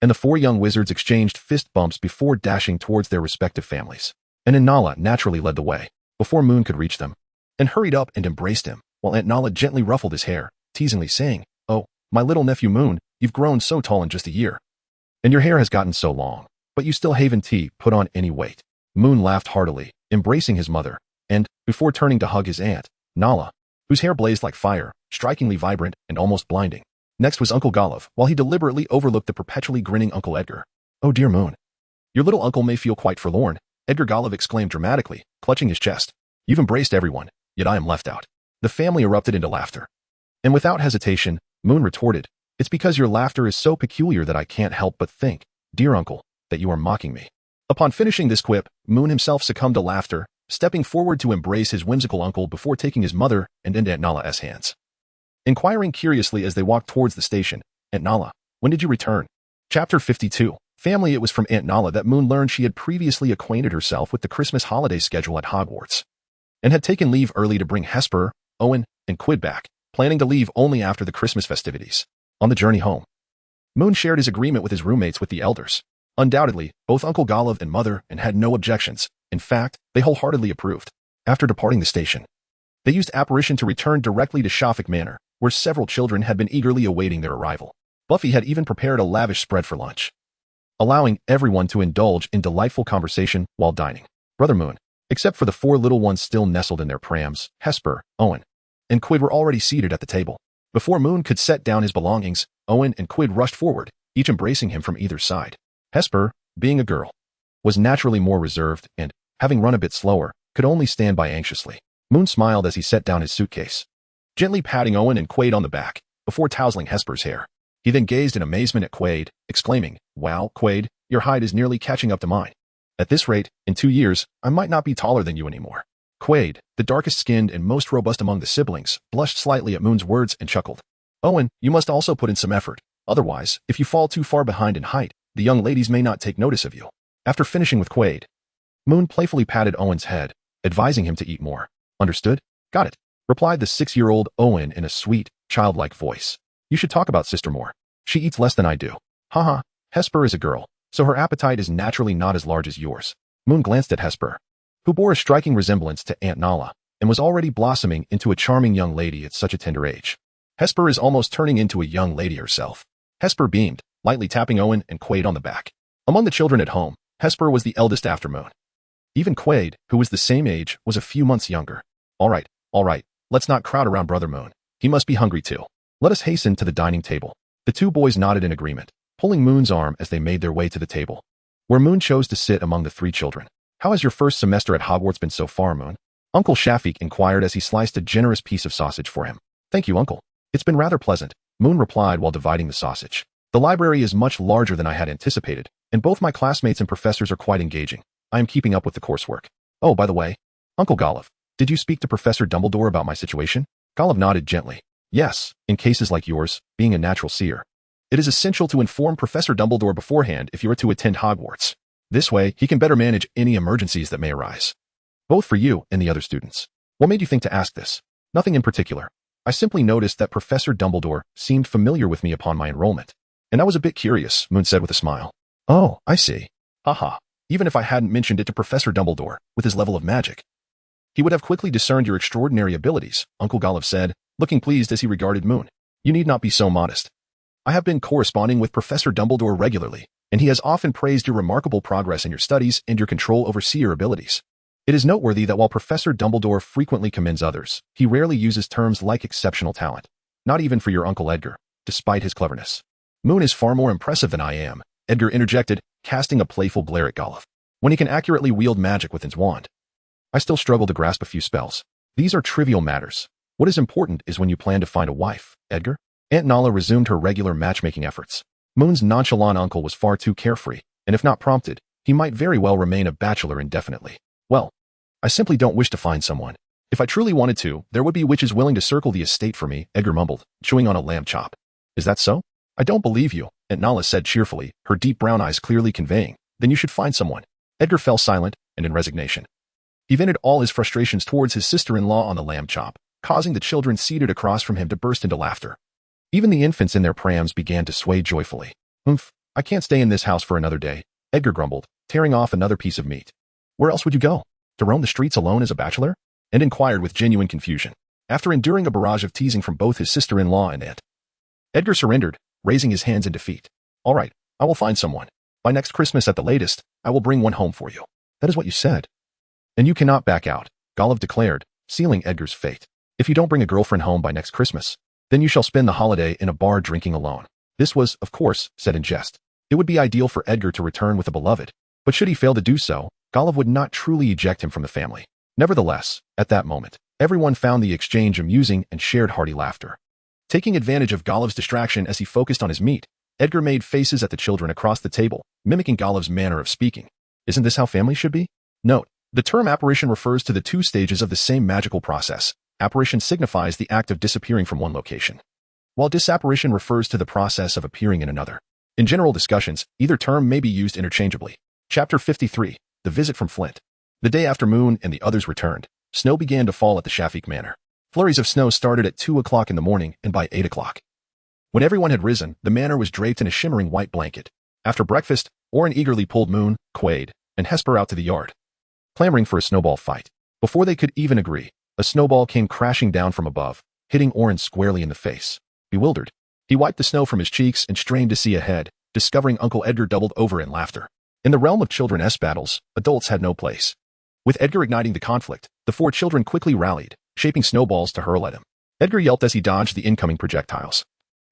and the four young wizards exchanged fist bumps before dashing towards their respective families. And Nala naturally led the way, before Moon could reach them, and hurried up and embraced him, while Aunt Nala gently ruffled his hair, teasingly saying, Oh, my little nephew Moon, you've grown so tall in just a year. And your hair has gotten so long, but you still haven't put on any weight. Moon laughed heartily, embracing his mother, and, before turning to hug his aunt, Nala, whose hair blazed like fire, strikingly vibrant and almost blinding. Next was Uncle Golov, while he deliberately overlooked the perpetually grinning Uncle Edgar. Oh dear Moon. Your little uncle may feel quite forlorn, Edgar Golov exclaimed dramatically, clutching his chest. You've embraced everyone, yet I am left out. The family erupted into laughter. And without hesitation, Moon retorted, It's because your laughter is so peculiar that I can't help but think, dear uncle, that you are mocking me. Upon finishing this quip, Moon himself succumbed to laughter, stepping forward to embrace his whimsical uncle before taking his mother and Aunt Nala's hands. Inquiring curiously as they walked towards the station, Aunt Nala, when did you return? Chapter 52. Family. It was from Aunt Nala that Moon learned she had previously acquainted herself with the Christmas holiday schedule at Hogwarts, and had taken leave early to bring Hesper, Owen, and Quid back, planning to leave only after the Christmas festivities. On the journey home, Moon shared his agreement with his roommates with the elders. Undoubtedly, both Uncle Golov and Mother and had no objections. In fact, they wholeheartedly approved. After departing the station, they used apparition to return directly to Shafik Manor, where several children had been eagerly awaiting their arrival. Buffy had even prepared a lavish spread for lunch, allowing everyone to indulge in delightful conversation while dining. Brother Moon, except for the four little ones still nestled in their prams, Hesper, Owen, and Quid were already seated at the table. Before Moon could set down his belongings, Owen and Quid rushed forward, each embracing him from either side. Hesper, being a girl, was naturally more reserved and, having run a bit slower, could only stand by anxiously. Moon smiled as he set down his suitcase, gently patting Owen and Quaid on the back, before tousling Hesper's hair. He then gazed in amazement at Quaid, exclaiming, Wow, Quaid, your height is nearly catching up to mine. At this rate, in 2 years, I might not be taller than you anymore. Quaid, the darkest-skinned and most robust among the siblings, blushed slightly at Moon's words and chuckled. Owen, you must also put in some effort. Otherwise, if you fall too far behind in height, the young ladies may not take notice of you. After finishing with Quaid, Moon playfully patted Owen's head, advising him to eat more. Understood? Got it, replied the 6-year-old Owen in a sweet, childlike voice. You should talk about sister more. She eats less than I do. Haha, Hesper is a girl, so her appetite is naturally not as large as yours. Moon glanced at Hesper, who bore a striking resemblance to Aunt Nala, and was already blossoming into a charming young lady at such a tender age. Hesper is almost turning into a young lady herself. Hesper beamed, lightly tapping Owen and Quaid on the back. Among the children at home, Hesper was the eldest after Moon. Even Quaid, who was the same age, was a few months younger. All right, let's not crowd around Brother Moon. He must be hungry too. Let us hasten to the dining table. The two boys nodded in agreement, pulling Moon's arm as they made their way to the table, where Moon chose to sit among the three children. How has your first semester at Hogwarts been so far, Moon? Uncle Shafik inquired as he sliced a generous piece of sausage for him. Thank you, Uncle. It's been rather pleasant, Moon replied while dividing the sausage. The library is much larger than I had anticipated, and both my classmates and professors are quite engaging. I am keeping up with the coursework. Oh, by the way, Uncle Golov, did you speak to Professor Dumbledore about my situation? Golov nodded gently. Yes, in cases like yours, being a natural seer. It is essential to inform Professor Dumbledore beforehand if you are to attend Hogwarts. This way, he can better manage any emergencies that may arise. Both for you and the other students. What made you think to ask this? Nothing in particular. I simply noticed that Professor Dumbledore seemed familiar with me upon my enrollment. And I was a bit curious, Moon said with a smile. Oh, I see. Haha. Even if I hadn't mentioned it to Professor Dumbledore, with his level of magic, he would have quickly discerned your extraordinary abilities, Uncle Golov said, looking pleased as he regarded Moon. You need not be so modest. I have been corresponding with Professor Dumbledore regularly, and he has often praised your remarkable progress in your studies and your control over seer abilities. It is noteworthy that while Professor Dumbledore frequently commends others, he rarely uses terms like exceptional talent. Not even for your Uncle Edgar, despite his cleverness. Moon is far more impressive than I am, Edgar interjected, casting a playful glare at Golov. When he can accurately wield magic with his wand. I still struggle to grasp a few spells. These are trivial matters. What is important is when you plan to find a wife, Edgar. Aunt Nala resumed her regular matchmaking efforts. Moon's nonchalant uncle was far too carefree, and if not prompted, he might very well remain a bachelor indefinitely. Well, I simply don't wish to find someone. If I truly wanted to, there would be witches willing to circle the estate for me, Edgar mumbled, chewing on a lamb chop. Is that so? I don't believe you, Aunt Nala said cheerfully, her deep brown eyes clearly conveying, then you should find someone. Edgar fell silent and in resignation. He vented all his frustrations towards his sister-in-law on the lamb chop, causing the children seated across from him to burst into laughter. Even the infants in their prams began to sway joyfully. I can't stay in this house for another day, Edgar grumbled, tearing off another piece of meat. Where else would you go? To roam the streets alone as a bachelor? And inquired with genuine confusion. After enduring a barrage of teasing from both his sister-in-law and aunt, Edgar surrendered, raising his hands in defeat. All right, I will find someone. By next Christmas at the latest, I will bring one home for you. That is what you said. And you cannot back out, Golov declared, sealing Edgar's fate. If you don't bring a girlfriend home by next Christmas, then you shall spend the holiday in a bar drinking alone. This was, of course, said in jest. It would be ideal for Edgar to return with a beloved, but should he fail to do so, Golov would not truly eject him from the family. Nevertheless, at that moment, everyone found the exchange amusing and shared hearty laughter. Taking advantage of Golov's distraction as he focused on his meat, Edgar made faces at the children across the table, mimicking Golov's manner of speaking. Isn't this how family should be? Note, the term apparition refers to the two stages of the same magical process. Apparition signifies the act of disappearing from one location, while disapparition refers to the process of appearing in another. In general discussions, either term may be used interchangeably. Chapter 53, The Visit from Flint. The day after Moon and the others returned, snow began to fall at the Shafik Manor. Flurries of snow started at 2 o'clock in the morning and by 8 o'clock. When everyone had risen, the manor was draped in a shimmering white blanket. After breakfast, Orin eagerly pulled Moon, Quaid, and Hesper out to the yard, clamoring for a snowball fight. Before they could even agree, a snowball came crashing down from above, hitting Orin squarely in the face. Bewildered, he wiped the snow from his cheeks and strained to see ahead, discovering Uncle Edgar doubled over in laughter. In the realm of children's battles, adults had no place. With Edgar igniting the conflict, the 4 children quickly rallied, shaping snowballs to hurl at him. Edgar yelped as he dodged the incoming projectiles,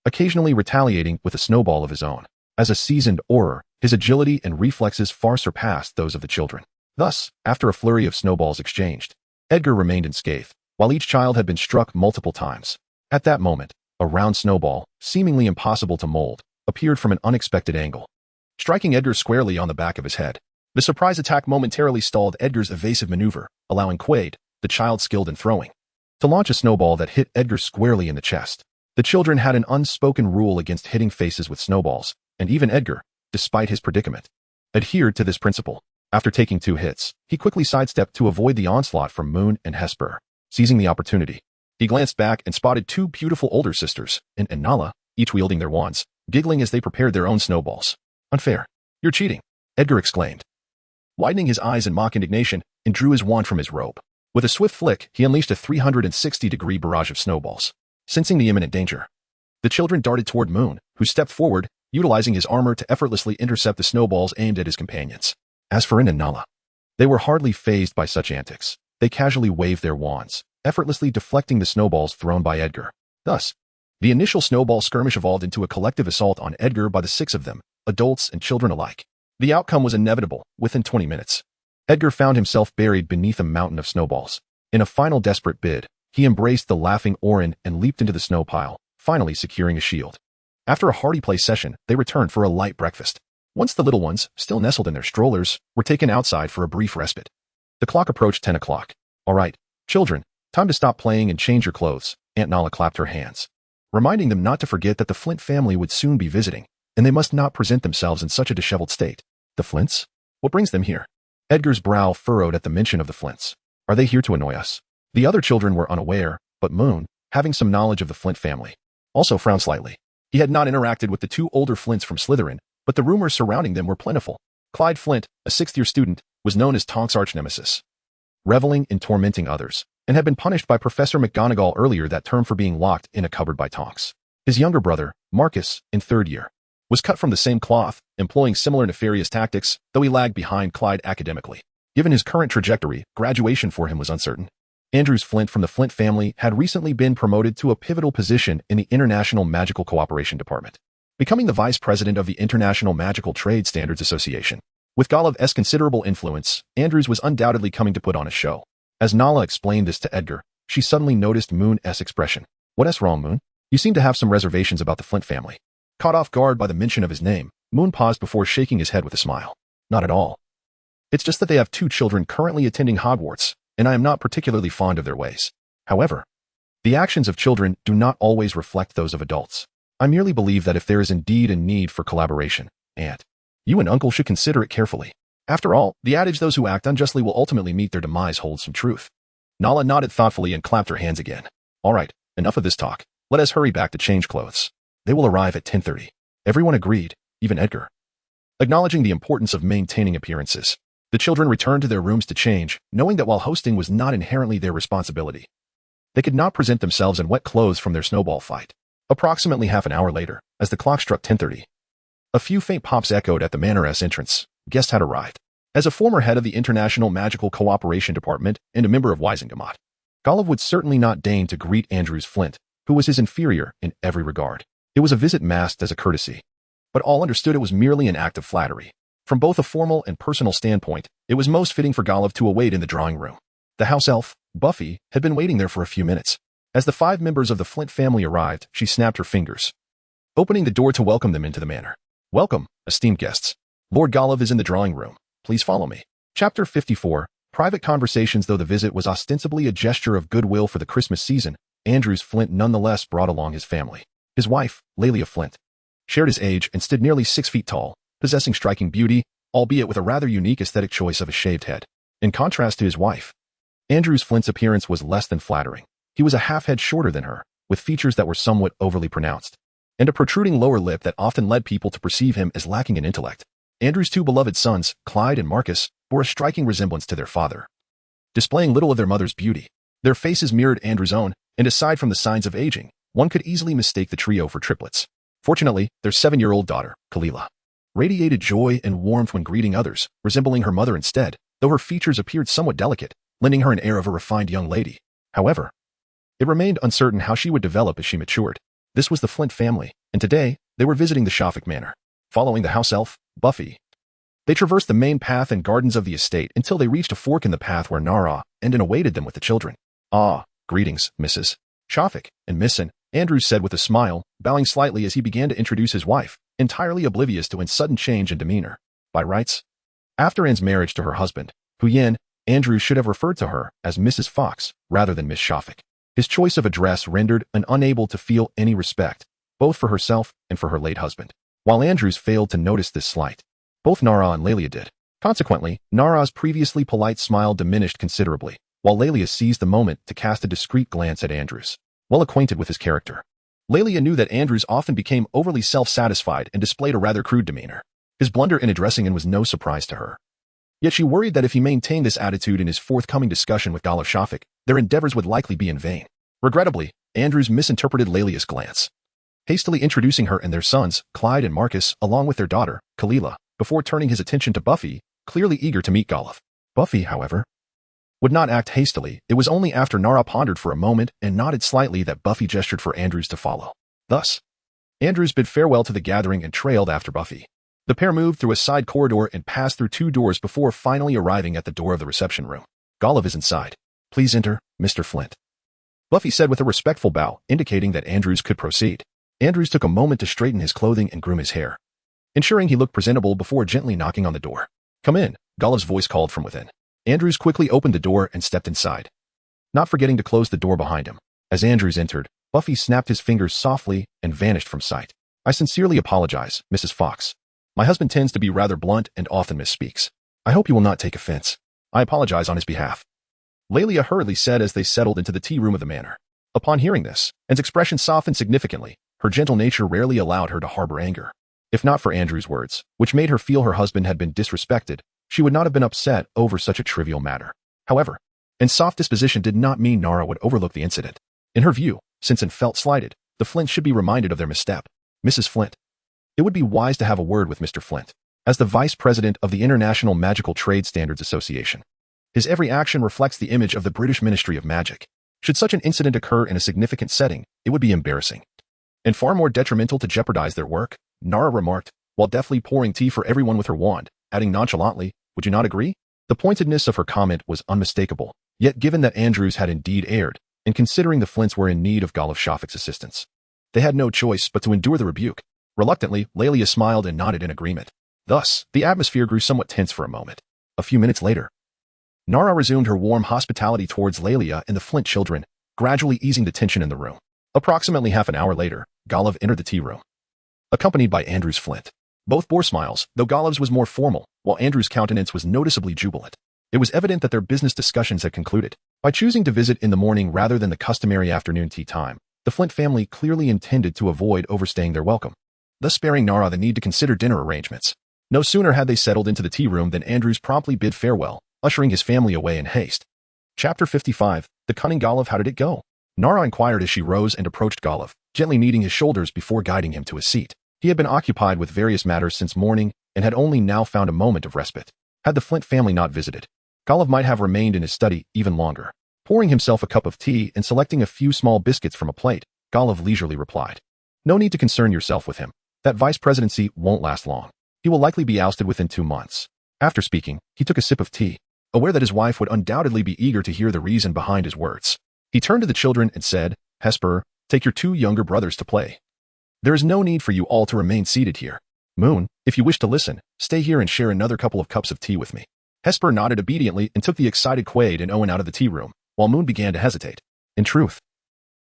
occasionally retaliating with a snowball of his own. As a seasoned orer, his agility and reflexes far surpassed those of the children. Thus, after a flurry of snowballs exchanged, Edgar remained unscathed, while each child had been struck multiple times. At that moment, a round snowball, seemingly impossible to mold, appeared from an unexpected angle, striking Edgar squarely on the back of his head. The surprise attack momentarily stalled Edgar's evasive maneuver, allowing Quaid, the child skilled in throwing, to launch a snowball that hit Edgar squarely in the chest. The children had an unspoken rule against hitting faces with snowballs, and even Edgar, despite his predicament, adhered to this principle. After taking 2 hits, he quickly sidestepped to avoid the onslaught from Moon and Hesper. Seizing the opportunity, he glanced back and spotted 2 beautiful older sisters, and Nala, each wielding their wands, giggling as they prepared their own snowballs. Unfair. You're cheating, Edgar exclaimed, widening his eyes in mock indignation, and drew his wand from his robe. With a swift flick, he unleashed a 360-degree barrage of snowballs. Sensing the imminent danger, the children darted toward Moon, who stepped forward, utilizing his armor to effortlessly intercept the snowballs aimed at his companions. As for Rin and Nala, they were hardly fazed by such antics. They casually waved their wands, effortlessly deflecting the snowballs thrown by Edgar. Thus, the initial snowball skirmish evolved into a collective assault on Edgar by the 6 of them, adults and children alike. The outcome was inevitable. Within 20 minutes, Edgar found himself buried beneath a mountain of snowballs. In a final desperate bid, he embraced the laughing Orin and leaped into the snow pile, finally securing a shield. After a hearty play session, they returned for a light breakfast. Once the little ones, still nestled in their strollers, were taken outside for a brief respite. The clock approached 10 o'clock. All right, children, time to stop playing and change your clothes. Aunt Nala clapped her hands, reminding them not to forget that the Flint family would soon be visiting, and they must not present themselves in such a disheveled state. The Flints? What brings them here? Edgar's brow furrowed at the mention of the Flints. Are they here to annoy us? The other children were unaware, but Moon, having some knowledge of the Flint family, also frowned slightly. He had not interacted with the two older Flints from Slytherin, but the rumors surrounding them were plentiful. Clyde Flint, a sixth-year student, was known as Tonk's arch-nemesis, reveling in tormenting others, and had been punished by Professor McGonagall earlier that term for being locked in a cupboard by Tonks. His younger brother, Marcus, in third year, was cut from the same cloth, employing similar nefarious tactics, though he lagged behind Clyde academically. Given his current trajectory, graduation for him was uncertain. Andrews Flint from the Flint family had recently been promoted to a pivotal position in the International Magical Cooperation Department, becoming the vice president of the International Magical Trade Standards Association. With Golov's considerable influence, Andrews was undoubtedly coming to put on a show. As Nala explained this to Edgar, she suddenly noticed Moon's expression. What's wrong, Moon? You seem to have some reservations about the Flint family. Caught off guard by the mention of his name, Moon paused before shaking his head with a smile. Not at all. It's just that they have two children currently attending Hogwarts, and I am not particularly fond of their ways. However, the actions of children do not always reflect those of adults. I merely believe that if there is indeed a need for collaboration, Aunt, you and Uncle should consider it carefully. After all, the adage those who act unjustly will ultimately meet their demise holds some truth. Nala nodded thoughtfully and clapped her hands again. All right, enough of this talk. Let us hurry back to change clothes. They will arrive at 10:30. Everyone agreed, even Edgar. Acknowledging the importance of maintaining appearances, the children returned to their rooms to change, knowing that while hosting was not inherently their responsibility, they could not present themselves in wet clothes from their snowball fight. Approximately half an hour later, as the clock struck 10:30, a few faint pops echoed at the Manor's entrance. Guests had arrived. As a former head of the International Magical Cooperation Department and a member of Wisengamot, Golov would certainly not deign to greet Andrews Flint, who was his inferior in every regard. It was a visit masked as a courtesy, but all understood it was merely an act of flattery. From both a formal and personal standpoint, it was most fitting for Golov to await in the drawing room. The house elf, Buffy, had been waiting there for a few minutes. As the 5 members of the Flint family arrived, she snapped her fingers, opening the door to welcome them into the manor. Welcome, esteemed guests. Lord Golov is in the drawing room. Please follow me. Chapter 54, Private Conversations. Though the visit was ostensibly a gesture of goodwill for the Christmas season, Andrews Flint nonetheless brought along his family. His wife, Lelia Flint, shared his age and stood nearly 6 feet tall, possessing striking beauty, albeit with a rather unique aesthetic choice of a shaved head. In contrast to his wife, Andrews Flint's appearance was less than flattering. He was a half-head shorter than her, with features that were somewhat overly pronounced, and a protruding lower lip that often led people to perceive him as lacking in intellect. Andrews' 2 beloved sons, Clyde and Marcus, bore a striking resemblance to their father, displaying little of their mother's beauty. Their faces mirrored Andrews' own, and aside from the signs of aging, one could easily mistake the trio for triplets. Fortunately, their 7-year-old daughter, Kalila, radiated joy and warmth when greeting others, resembling her mother instead, though her features appeared somewhat delicate, lending her an air of a refined young lady. However, it remained uncertain how she would develop as she matured. This was the Flint family, and today, they were visiting the Shafik manor. Following the house elf, Buffy, they traversed the main path and gardens of the estate until they reached a fork in the path where Nara and awaited them with the children. Ah, greetings, Mrs. Shafik and Missin, Andrews said with a smile, bowing slightly as he began to introduce his wife, entirely oblivious to Anne's sudden change in demeanor. By rights, after Anne's marriage to her husband, Huyen, Andrews should have referred to her as Mrs. Fox rather than Miss Shafik. His choice of address rendered Anne unable to feel any respect, both for herself and for her late husband. While Andrews failed to notice this slight, both Nara and Lelia did. Consequently, Nara's previously polite smile diminished considerably, while Lelia seized the moment to cast a discreet glance at Andrews. Well acquainted with his character, Lelia knew that Andrews often became overly self-satisfied and displayed a rather crude demeanor. His blunder in addressing Anne was no surprise to her. Yet she worried that if he maintained this attitude in his forthcoming discussion with Golov Shafik, their endeavors would likely be in vain. Regrettably, Andrews misinterpreted Lelia's glance, hastily introducing her and their sons, Clyde and Marcus, along with their daughter, Kalila, before turning his attention to Buffy, clearly eager to meet Golov. Buffy, however, would not act hastily. It was only after Nara pondered for a moment and nodded slightly that Buffy gestured for Andrews to follow. Thus, Andrews bid farewell to the gathering and trailed after Buffy. The pair moved through a side corridor and passed through 2 doors before finally arriving at the door of the reception room. Golov is inside. Please enter, Mr. Flint, Buffy said with a respectful bow, indicating that Andrews could proceed. Andrews took a moment to straighten his clothing and groom his hair, ensuring he looked presentable before gently knocking on the door. "Come in," Golliver's voice called from within. Andrews quickly opened the door and stepped inside, not forgetting to close the door behind him. As Andrews entered, Buffy snapped his fingers softly and vanished from sight. "I sincerely apologize, Mrs. Fox. My husband tends to be rather blunt and often misspeaks. I hope you will not take offense. I apologize on his behalf," Lelia hurriedly said as they settled into the tea room of the manor. Upon hearing this, Anne's expression softened significantly. Her gentle nature rarely allowed her to harbor anger. If not for Andrew's words, which made her feel her husband had been disrespected, she would not have been upset over such a trivial matter. However, Anne's soft disposition did not mean Nara would overlook the incident. In her view, since Anne felt slighted, the Flints should be reminded of their misstep. "Mrs. Flint, it would be wise to have a word with Mr. Flint, as the vice president of the International Magical Trade Standards Association. His every action reflects the image of the British Ministry of Magic. Should such an incident occur in a significant setting, it would be embarrassing and far more detrimental to jeopardize their work," Nara remarked, while deftly pouring tea for everyone with her wand, adding nonchalantly, "Would you not agree?" The pointedness of her comment was unmistakable, yet given that Andrews had indeed erred, and considering the Flints were in need of Shafik's assistance, they had no choice but to endure the rebuke. Reluctantly, Lelia smiled and nodded in agreement. Thus, the atmosphere grew somewhat tense for a moment. A few minutes later, Nara resumed her warm hospitality towards Lelia and the Flint children, gradually easing the tension in the room. Approximately half an hour later, Golliver entered the tea room, accompanied by Andrews Flint. Both bore smiles, though Golliver's was more formal, while Andrews' countenance was noticeably jubilant. It was evident that their business discussions had concluded. By choosing to visit in the morning rather than the customary afternoon tea time, the Flint family clearly intended to avoid overstaying their welcome, thus sparing Nara the need to consider dinner arrangements. No sooner had they settled into the tea room than Andrews promptly bid farewell, ushering his family away in haste. Chapter 55, The Cunning Golliver. How did it go? Nara inquired as she rose and approached Golliver, gently kneading his shoulders before guiding him to a seat. He had been occupied with various matters since morning and had only now found a moment of respite. Had the Flint family not visited, Golliver might have remained in his study even longer. Pouring himself a cup of tea and selecting a few small biscuits from a plate, Golliver leisurely replied, "No need to concern yourself with him. That vice presidency won't last long. He will likely be ousted within 2 months." After speaking, he took a sip of tea, aware that his wife would undoubtedly be eager to hear the reason behind his words. He turned to the children and said, "Hesper, take your 2 younger brothers to play. There is no need for you all to remain seated here. Moon, if you wish to listen, stay here and share another couple of cups of tea with me." Hesper nodded obediently and took the excited Quaid and Owen out of the tea room, while Moon began to hesitate. In truth,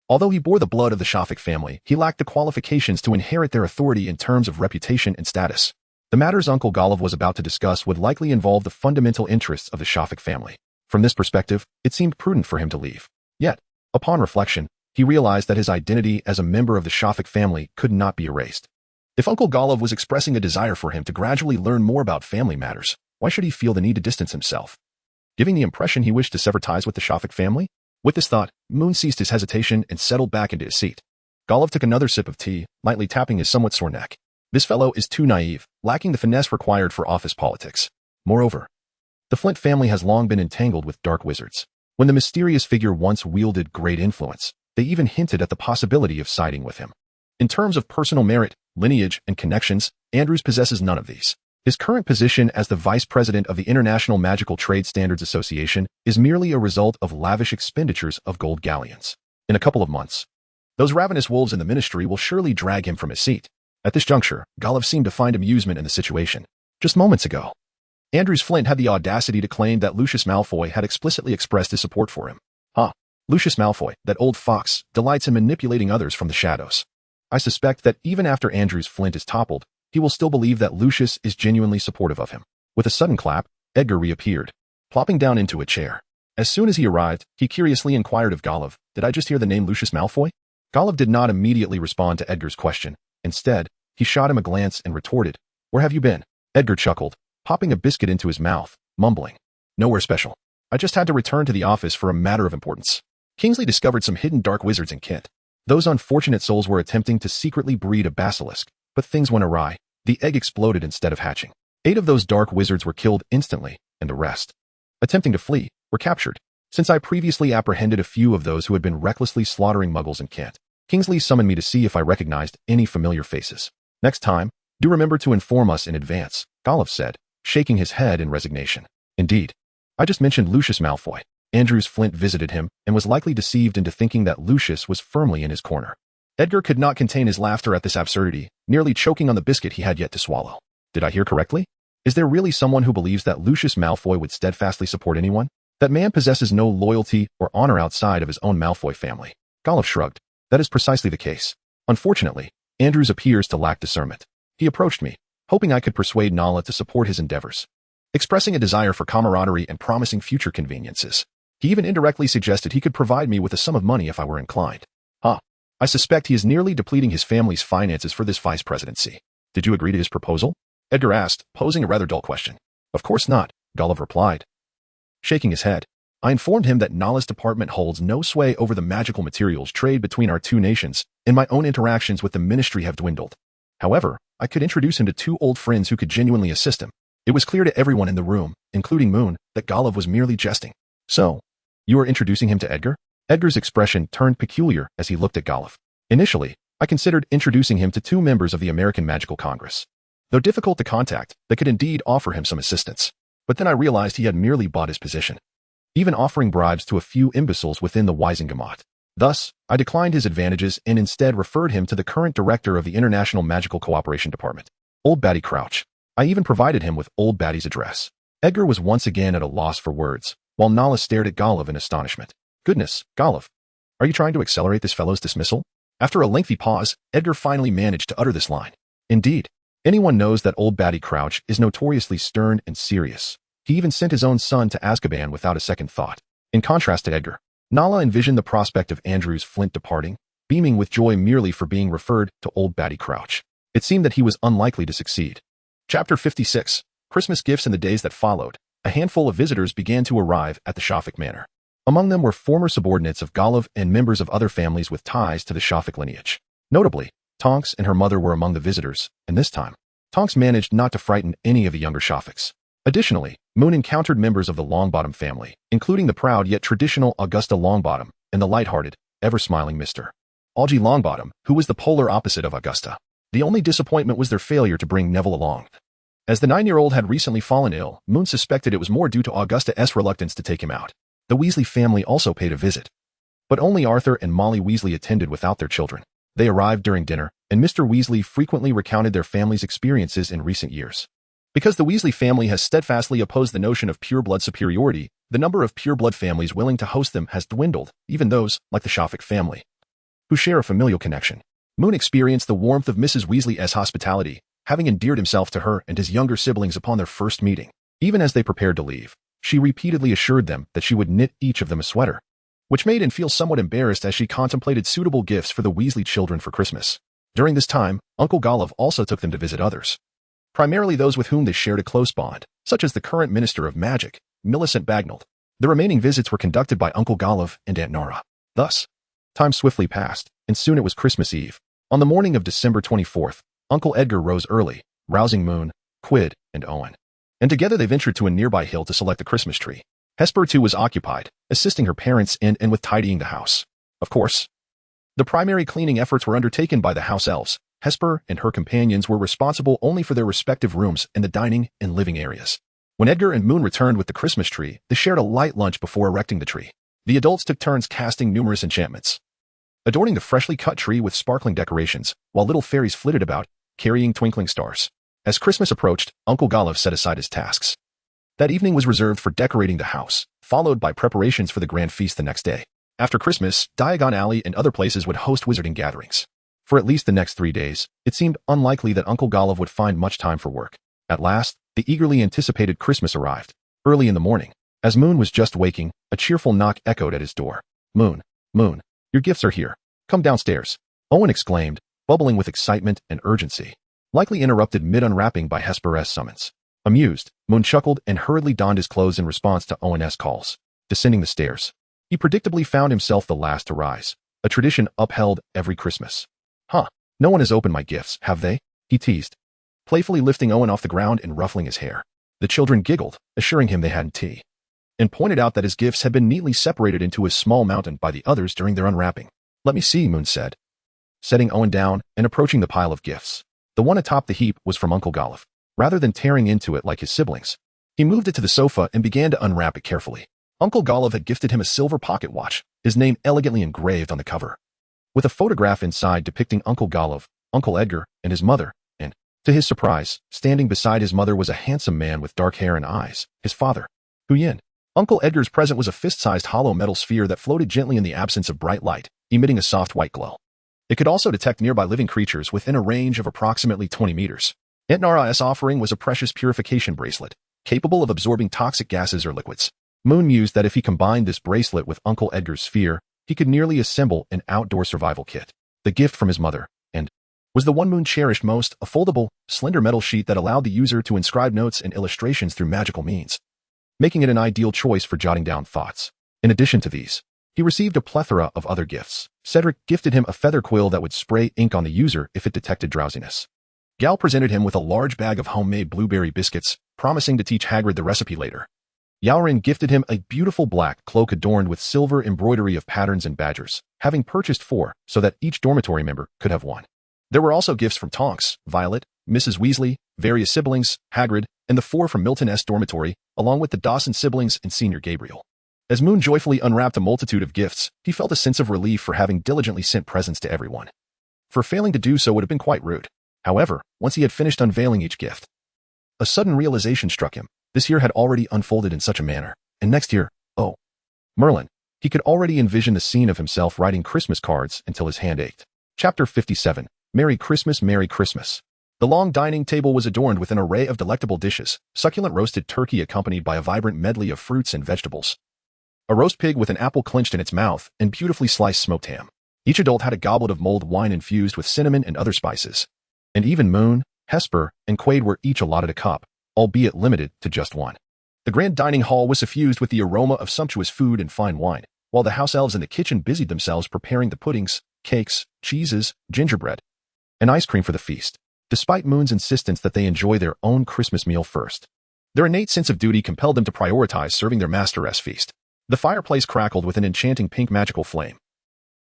although he bore the blood of the Shafik family, he lacked the qualifications to inherit their authority in terms of reputation and status. The matters Uncle Golliver was about to discuss would likely involve the fundamental interests of the Shafik family. From this perspective, it seemed prudent for him to leave. Yet, upon reflection, he realized that his identity as a member of the Shafik family could not be erased. If Uncle Golliver was expressing a desire for him to gradually learn more about family matters, why should he feel the need to distance himself, giving the impression he wished to sever ties with the Shafik family? With this thought, Moon ceased his hesitation and settled back into his seat. Golliver took another sip of tea, lightly tapping his somewhat sore neck. This fellow is too naive, lacking the finesse required for office politics. Moreover, the Flint family has long been entangled with dark wizards. When the mysterious figure once wielded great influence, they even hinted at the possibility of siding with him. In terms of personal merit, lineage, and connections, Andrews possesses none of these. His current position as the vice president of the International Magical Trade Standards Association is merely a result of lavish expenditures of gold galleons. In a couple of months, those ravenous wolves in the ministry will surely drag him from his seat. At this juncture, Golliver seemed to find amusement in the situation. Just moments ago, Andrews Flint had the audacity to claim that Lucius Malfoy had explicitly expressed his support for him. Lucius Malfoy, that old fox, delights in manipulating others from the shadows. I suspect that even after Andrews Flint is toppled, he will still believe that Lucius is genuinely supportive of him. With a sudden clap, Edgar reappeared, plopping down into a chair. As soon as he arrived, he curiously inquired of Golliver, "Did I just hear the name Lucius Malfoy?" Golliver did not immediately respond to Edgar's question. Instead, he shot him a glance and retorted, "Where have you been?" Edgar chuckled, popping a biscuit into his mouth, mumbling, "Nowhere special. I just had to return to the office for a matter of importance. Kingsley discovered some hidden dark wizards in Kent. Those unfortunate souls were attempting to secretly breed a basilisk, but things went awry. The egg exploded instead of hatching. 8 of those dark wizards were killed instantly, and the rest, attempting to flee, were captured. Since I previously apprehended a few of those who had been recklessly slaughtering muggles in Kent, Kingsley summoned me to see if I recognized any familiar faces. Next time, do remember to inform us in advance," Golliver said, shaking his head in resignation. Indeed, I just mentioned Lucius Malfoy. Andrews Flint visited him and was likely deceived into thinking that Lucius was firmly in his corner. Edgar could not contain his laughter at this absurdity, nearly choking on the biscuit he had yet to swallow. Did I hear correctly? Is there really someone who believes that Lucius Malfoy would steadfastly support anyone? That man possesses no loyalty or honor outside of his own Malfoy family. Golliff shrugged. That is precisely the case. Unfortunately, Andrews appears to lack discernment. He approached me, hoping I could persuade Nala to support his endeavors, expressing a desire for camaraderie and promising future conveniences. He even indirectly suggested he could provide me with a sum of money if I were inclined. I suspect he is nearly depleting his family's finances for this vice presidency. Did you agree to his proposal? Edgar asked, posing a rather dull question. Of course not, Golliff replied, shaking his head. I informed him that Nala's department holds no sway over the magical materials trade between our two nations, and my own interactions with the ministry have dwindled. However, I could introduce him to two old friends who could genuinely assist him. It was clear to everyone in the room, including Moon, that Golliff was merely jesting. So, you are introducing him to Edgar? Edgar's expression turned peculiar as he looked at Golliff. Initially, I considered introducing him to two members of the American Magical Congress. Though difficult to contact, they could indeed offer him some assistance. But then I realized he had merely bought his position, even offering bribes to a few imbeciles within the Wisengamot. Thus, I declined his advantages and instead referred him to the current director of the International Magical Cooperation Department, Old Batty Crouch. I even provided him with Old Batty's address. Edgar was once again at a loss for words, while Nala stared at Golliff in astonishment. Goodness, Golliff, are you trying to accelerate this fellow's dismissal? After a lengthy pause, Edgar finally managed to utter this line. Indeed, anyone knows that Old Batty Crouch is notoriously stern and serious. He even sent his own son to Azkaban without a second thought. In contrast to Edgar, Nala envisioned the prospect of Andrews Flint departing, beaming with joy merely for being referred to Old Batty Crouch. It seemed that he was unlikely to succeed. Chapter 56. Christmas Gifts. In the days that followed, a handful of visitors began to arrive at the Shafik Manor. Among them were former subordinates of Golliff and members of other families with ties to the Shafik lineage. Notably, Tonks and her mother were among the visitors, and this time, Tonks managed not to frighten any of the younger Shafiks. Additionally, Moon encountered members of the Longbottom family, including the proud yet traditional Augusta Longbottom and the light-hearted, ever-smiling Mr. Augie Longbottom, who was the polar opposite of Augusta. The only disappointment was their failure to bring Neville along. As the 9-year-old had recently fallen ill, Moon suspected it was more due to Augusta's reluctance to take him out. The Weasley family also paid a visit. But only Arthur and Molly Weasley attended without their children. They arrived during dinner, and Mr. Weasley frequently recounted their family's experiences in recent years. Because the Weasley family has steadfastly opposed the notion of pure-blood superiority, the number of pure-blood families willing to host them has dwindled, even those, like the Shafik family, who share a familial connection. Moon experienced the warmth of Mrs. Weasley's hospitality, having endeared himself to her and his younger siblings upon their first meeting. Even as they prepared to leave, she repeatedly assured them that she would knit each of them a sweater, which made him feel somewhat embarrassed as she contemplated suitable gifts for the Weasley children for Christmas. During this time, Uncle Golliff also took them to visit others, primarily those with whom they shared a close bond, such as the current Minister of Magic, Millicent Bagnold. The remaining visits were conducted by Uncle Golliff and Aunt Nora. Thus, time swiftly passed, and soon it was Christmas Eve. On the morning of December 24th, Uncle Edgar rose early, rousing Moon, Quid, and Owen. And together they ventured to a nearby hill to select the Christmas tree. Hesper, too, was occupied, assisting her parents in and with tidying the house. Of course, the primary cleaning efforts were undertaken by the house elves. Hesper and her companions were responsible only for their respective rooms and the dining and living areas. When Edgar and Moon returned with the Christmas tree, they shared a light lunch before erecting the tree. The adults took turns casting numerous enchantments, adorning the freshly cut tree with sparkling decorations, while little fairies flitted about, carrying twinkling stars. As Christmas approached, Uncle Golliff set aside his tasks. That evening was reserved for decorating the house, followed by preparations for the grand feast the next day. After Christmas, Diagon Alley and other places would host wizarding gatherings. For at least the next 3 days, it seemed unlikely that Uncle Golliff would find much time for work. At last, the eagerly anticipated Christmas arrived. Early in the morning, as Moon was just waking, a cheerful knock echoed at his door. Moon, Moon, your gifts are here. Come downstairs, Owen exclaimed, bubbling with excitement and urgency, likely interrupted mid-unwrapping by Hesper's summons. Amused, Moon chuckled and hurriedly donned his clothes in response to Owen's calls. Descending the stairs, he predictably found himself the last to rise, a tradition upheld every Christmas. No one has opened my gifts, have they? He teased, playfully lifting Owen off the ground and ruffling his hair. The children giggled, assuring him they hadn't tea, and pointed out that his gifts had been neatly separated into a small mountain by the others during their unwrapping. Let me see, Moon said, setting Owen down and approaching the pile of gifts. The one atop the heap was from Uncle Golliff. Rather than tearing into it like his siblings, he moved it to the sofa and began to unwrap it carefully. Uncle Golliff had gifted him a silver pocket watch, his name elegantly engraved on the cover. with a photograph inside depicting Uncle Golov, Uncle Edgar, and his mother, and, to his surprise, standing beside his mother was a handsome man with dark hair and eyes, his father, Hu Yin. Uncle Edgar's present was a fist-sized hollow metal sphere that floated gently in the absence of bright light, emitting a soft white glow. It could also detect nearby living creatures within a range of approximately 20 meters. Aunt Nara's offering was a precious purification bracelet, capable of absorbing toxic gases or liquids. Moon mused that if he combined this bracelet with Uncle Edgar's sphere, he could nearly assemble an outdoor survival kit. The gift from his mother, and was the one Moon cherished most, a foldable, slender metal sheet that allowed the user to inscribe notes and illustrations through magical means, making it an ideal choice for jotting down thoughts. In addition to these, he received a plethora of other gifts. Cedric gifted him a feather quill that would spray ink on the user if it detected drowsiness. Gal presented him with a large bag of homemade blueberry biscuits, promising to teach Hagrid the recipe later. Yaorin gifted him a beautiful black cloak adorned with silver embroidery of patterns and badgers, having purchased 4 so that each dormitory member could have 1. There were also gifts from Tonks, Violet, Mrs. Weasley, various siblings, Hagrid, and the 4 from Milton S. dormitory, along with the Dawson siblings and Senior Gabriel. As Moon joyfully unwrapped a multitude of gifts, he felt a sense of relief for having diligently sent presents to everyone. For failing to do so would have been quite rude. However, once he had finished unveiling each gift, a sudden realization struck him. This year had already unfolded in such a manner, and next year, oh, Merlin, he could already envision the scene of himself writing Christmas cards until his hand ached. Chapter 57, Merry Christmas, Merry Christmas. The long dining table was adorned with an array of delectable dishes, succulent roasted turkey accompanied by a vibrant medley of fruits and vegetables, a roast pig with an apple clenched in its mouth, and beautifully sliced smoked ham. Each adult had a goblet of mulled wine infused with cinnamon and other spices, and even Moon, Hesper, and Quaid were each allotted a cup, albeit limited to just 1. The grand dining hall was suffused with the aroma of sumptuous food and fine wine, while the house elves in the kitchen busied themselves preparing the puddings, cakes, cheeses, gingerbread, and ice cream for the feast, despite Moon's insistence that they enjoy their own Christmas meal first. Their innate sense of duty compelled them to prioritize serving their master's feast. The fireplace crackled with an enchanting pink magical flame,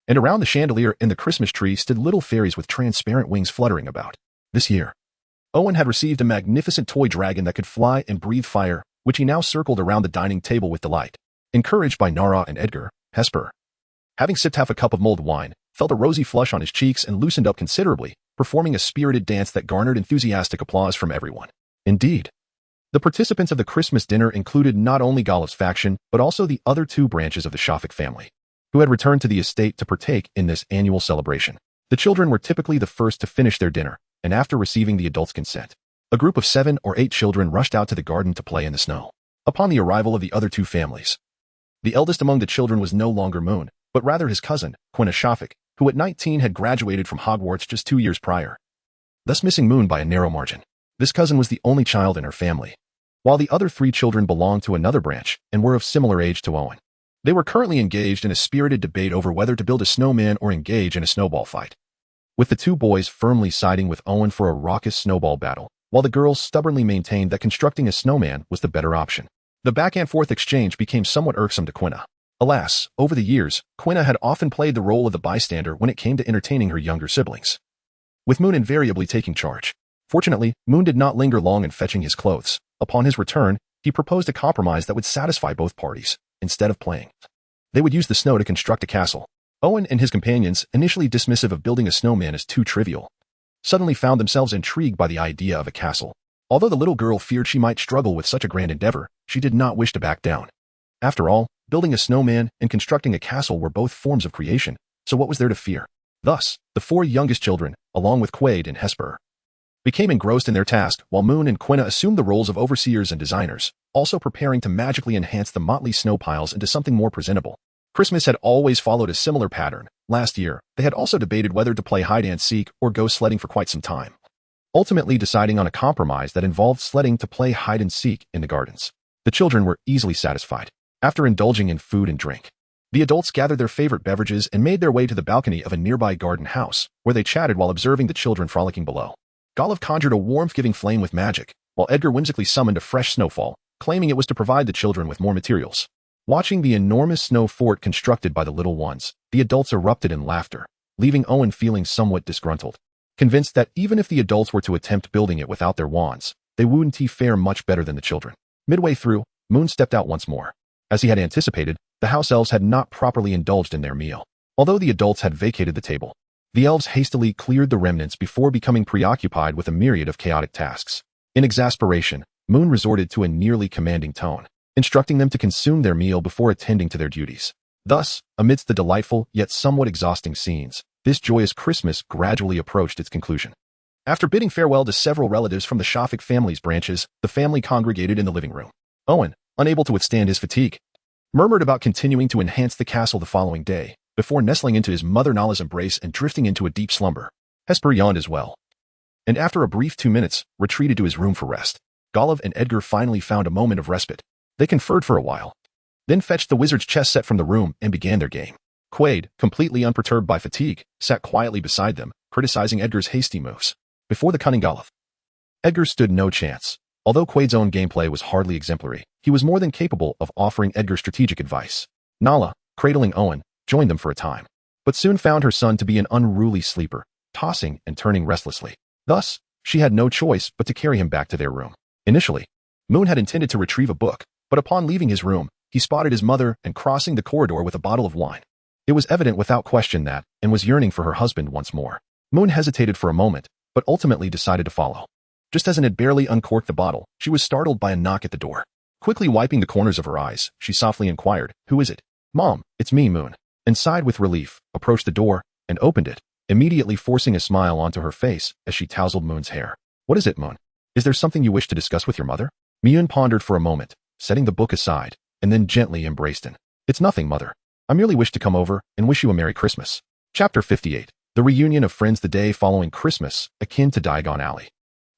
and around the chandelier and the Christmas tree stood little fairies with transparent wings fluttering about. This year, Owen had received a magnificent toy dragon that could fly and breathe fire, which he now circled around the dining table with delight. Encouraged by Nara and Edgar, Hesper, having sipped half a cup of mulled wine, felt a rosy flush on his cheeks and loosened up considerably, performing a spirited dance that garnered enthusiastic applause from everyone. Indeed, the participants of the Christmas dinner included not only Golov's faction, but also the other 2 branches of the Shafik family, who had returned to the estate to partake in this annual celebration. The children were typically the first to finish their dinner, and after receiving the adults' consent, a group of 7 or 8 children rushed out to the garden to play in the snow. Upon the arrival of the other 2 families, the eldest among the children was no longer Moon, but rather his cousin, Quina Shafik, who at 19 had graduated from Hogwarts just 2 years prior, thus missing Moon by a narrow margin. This cousin was the only child in her family, while the other 3 children belonged to another branch and were of similar age to Owen. They were currently engaged in a spirited debate over whether to build a snowman or engage in a snowball fight, with the 2 boys firmly siding with Owen for a raucous snowball battle, while the girls stubbornly maintained that constructing a snowman was the better option. The back-and-forth exchange became somewhat irksome to Quina. Alas, over the years, Quina had often played the role of the bystander when it came to entertaining her younger siblings, with Moon invariably taking charge. Fortunately, Moon did not linger long in fetching his clothes. Upon his return, he proposed a compromise that would satisfy both parties. Instead of playing, they would use the snow to construct a castle. Owen and his companions, initially dismissive of building a snowman as too trivial, suddenly found themselves intrigued by the idea of a castle. Although the little girl feared she might struggle with such a grand endeavor, she did not wish to back down. After all, building a snowman and constructing a castle were both forms of creation, so what was there to fear? Thus, the 4 youngest children, along with Quaid and Hesper, became engrossed in their task, while Moon and Quina assumed the roles of overseers and designers, also preparing to magically enhance the motley snow piles into something more presentable. Christmas had always followed a similar pattern. Last year, they had also debated whether to play hide-and-seek or go sledding for quite some time, ultimately deciding on a compromise that involved sledding to play hide-and-seek in the gardens. The children were easily satisfied. After indulging in food and drink, the adults gathered their favorite beverages and made their way to the balcony of a nearby garden house, where they chatted while observing the children frolicking below. Golov conjured a warmth-giving flame with magic, while Edgar whimsically summoned a fresh snowfall, claiming it was to provide the children with more materials. Watching the enormous snow fort constructed by the little ones, the adults erupted in laughter, leaving Owen feeling somewhat disgruntled, convinced that even if the adults were to attempt building it without their wands, they wouldn't fare much better than the children. Midway through, Moon stepped out once more. As he had anticipated, the house elves had not properly indulged in their meal. Although the adults had vacated the table, the elves hastily cleared the remnants before becoming preoccupied with a myriad of chaotic tasks. In exasperation, Moon resorted to a nearly commanding tone, instructing them to consume their meal before attending to their duties. Thus, amidst the delightful yet somewhat exhausting scenes, this joyous Christmas gradually approached its conclusion. After bidding farewell to several relatives from the Shafik family's branches, the family congregated in the living room. Owen, unable to withstand his fatigue, murmured about continuing to enhance the castle the following day, before nestling into his mother Nala's embrace and drifting into a deep slumber. Hesper yawned as well, and after a brief 2 minutes, retreated to his room for rest. Golov and Edgar finally found a moment of respite. They conferred for a while, then fetched the wizard's chess set from the room and began their game. Quaid, completely unperturbed by fatigue, sat quietly beside them, criticizing Edgar's hasty moves. Before the cunning Golov, Edgar stood no chance. Although Quaid's own gameplay was hardly exemplary, he was more than capable of offering Edgar strategic advice. Nala, cradling Owen, joined them for a time, but soon found her son to be an unruly sleeper, tossing and turning restlessly. Thus, she had no choice but to carry him back to their room. Initially, Moon had intended to retrieve a book, but upon leaving his room, he spotted his mother and crossing the corridor with a bottle of wine. It was evident without question that, and was yearning for her husband once more. Moon hesitated for a moment, but ultimately decided to follow. Just as Anne had barely uncorked the bottle, she was startled by a knock at the door. Quickly wiping the corners of her eyes, she softly inquired, "Who is it?" "Mom, it's me, Moon," and sighed with relief, approached the door, and opened it, immediately forcing a smile onto her face as she tousled Moon's hair. "What is it, Moon? Is there something you wish to discuss with your mother?" Moon pondered for a moment, setting the book aside, and then gently embraced Anne. "It's nothing, Mother. I merely wish to come over and wish you a Merry Christmas." Chapter 58. The reunion of friends the day following Christmas, akin to Diagon Alley.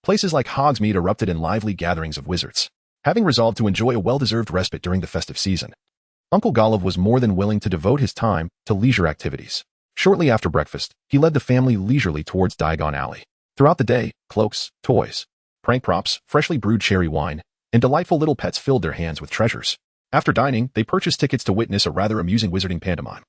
Places like Hogsmeade erupted in lively gatherings of wizards. Having resolved to enjoy a well-deserved respite during the festive season, Uncle Golov was more than willing to devote his time to leisure activities. Shortly after breakfast, he led the family leisurely towards Diagon Alley. Throughout the day, cloaks, toys, prank props, freshly brewed cherry wine, and delightful little pets filled their hands with treasures. After dining, they purchased tickets to witness a rather amusing wizarding pantomime.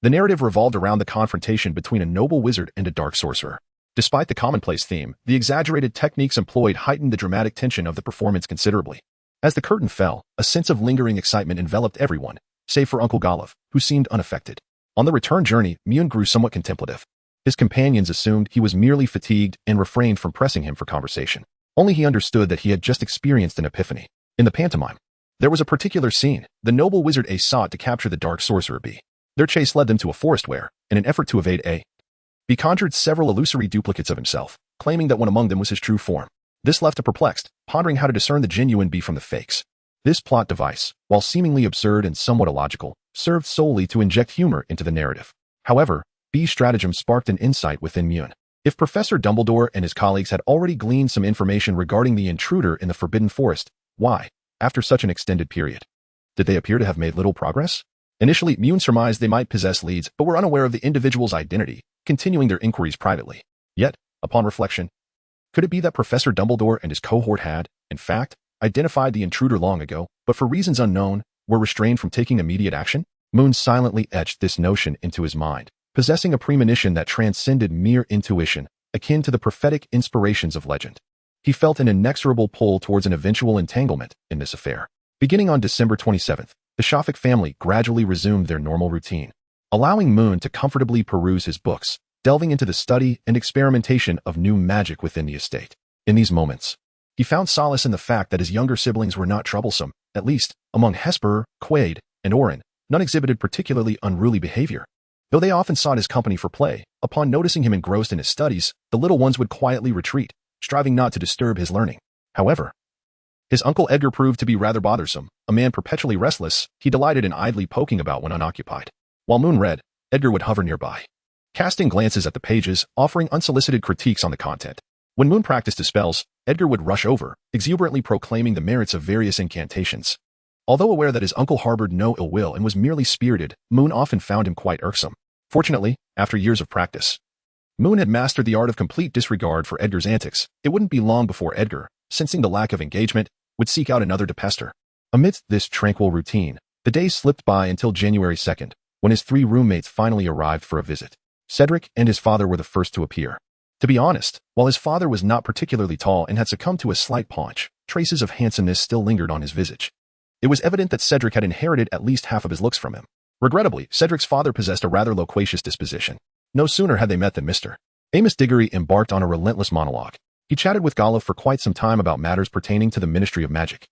The narrative revolved around the confrontation between a noble wizard and a dark sorcerer. Despite the commonplace theme, the exaggerated techniques employed heightened the dramatic tension of the performance considerably. As the curtain fell, a sense of lingering excitement enveloped everyone, save for Uncle Golov, who seemed unaffected. On the return journey, Mune grew somewhat contemplative. His companions assumed he was merely fatigued and refrained from pressing him for conversation. Only he understood that he had just experienced an epiphany. In the pantomime, there was a particular scene. The noble wizard A sought to capture the dark sorcerer B. Their chase led them to a forest where, in an effort to evade A, B conjured several illusory duplicates of himself, claiming that one among them was his true form. This left A perplexed, pondering how to discern the genuine B from the fakes. This plot device, while seemingly absurd and somewhat illogical, served solely to inject humor into the narrative. However, B's stratagem sparked an insight within Mune. If Professor Dumbledore and his colleagues had already gleaned some information regarding the intruder in the Forbidden Forest, why, after such an extended period, did they appear to have made little progress? Initially, Mune surmised they might possess leads, but were unaware of the individual's identity, continuing their inquiries privately. Yet, upon reflection, could it be that Professor Dumbledore and his cohort had, in fact, identified the intruder long ago, but for reasons unknown, were restrained from taking immediate action? Mune silently etched this notion into his mind, possessing a premonition that transcended mere intuition, akin to the prophetic inspirations of legend. He felt an inexorable pull towards an eventual entanglement in this affair. Beginning on December 27th, the Shafik family gradually resumed their normal routine, allowing Moon to comfortably peruse his books, delving into the study and experimentation of new magic within the estate. In these moments, he found solace in the fact that his younger siblings were not troublesome. At least, among Hesper, Quaid, and Orin, none exhibited particularly unruly behavior. Though they often sought his company for play, upon noticing him engrossed in his studies, the little ones would quietly retreat, striving not to disturb his learning. However, his uncle Edgar proved to be rather bothersome. A man perpetually restless, he delighted in idly poking about when unoccupied. While Moon read, Edgar would hover nearby, casting glances at the pages, offering unsolicited critiques on the content. When Moon practiced his spells, Edgar would rush over, exuberantly proclaiming the merits of various incantations. Although aware that his uncle harbored no ill will and was merely spirited, Moon often found him quite irksome. Fortunately, after years of practice, Moon had mastered the art of complete disregard for Edgar's antics. It wouldn't be long before Edgar, sensing the lack of engagement, would seek out another to pester. Amidst this tranquil routine, the days slipped by until January 2nd, when his 3 roommates finally arrived for a visit. Cedric and his father were the first to appear. To be honest, while his father was not particularly tall and had succumbed to a slight paunch, traces of handsomeness still lingered on his visage. It was evident that Cedric had inherited at least half of his looks from him. Regrettably, Cedric's father possessed a rather loquacious disposition. No sooner had they met than Mr. Amos Diggory embarked on a relentless monologue. He chatted with Golov for quite some time about matters pertaining to the Ministry of Magic.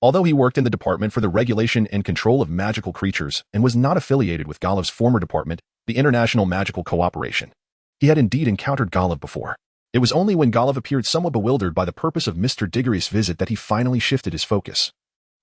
Although he worked in the Department for the Regulation and Control of Magical Creatures and was not affiliated with Golov's former department, the International Magical Cooperation, he had indeed encountered Golov before. It was only when Golov appeared somewhat bewildered by the purpose of Mr. Diggory's visit that he finally shifted his focus,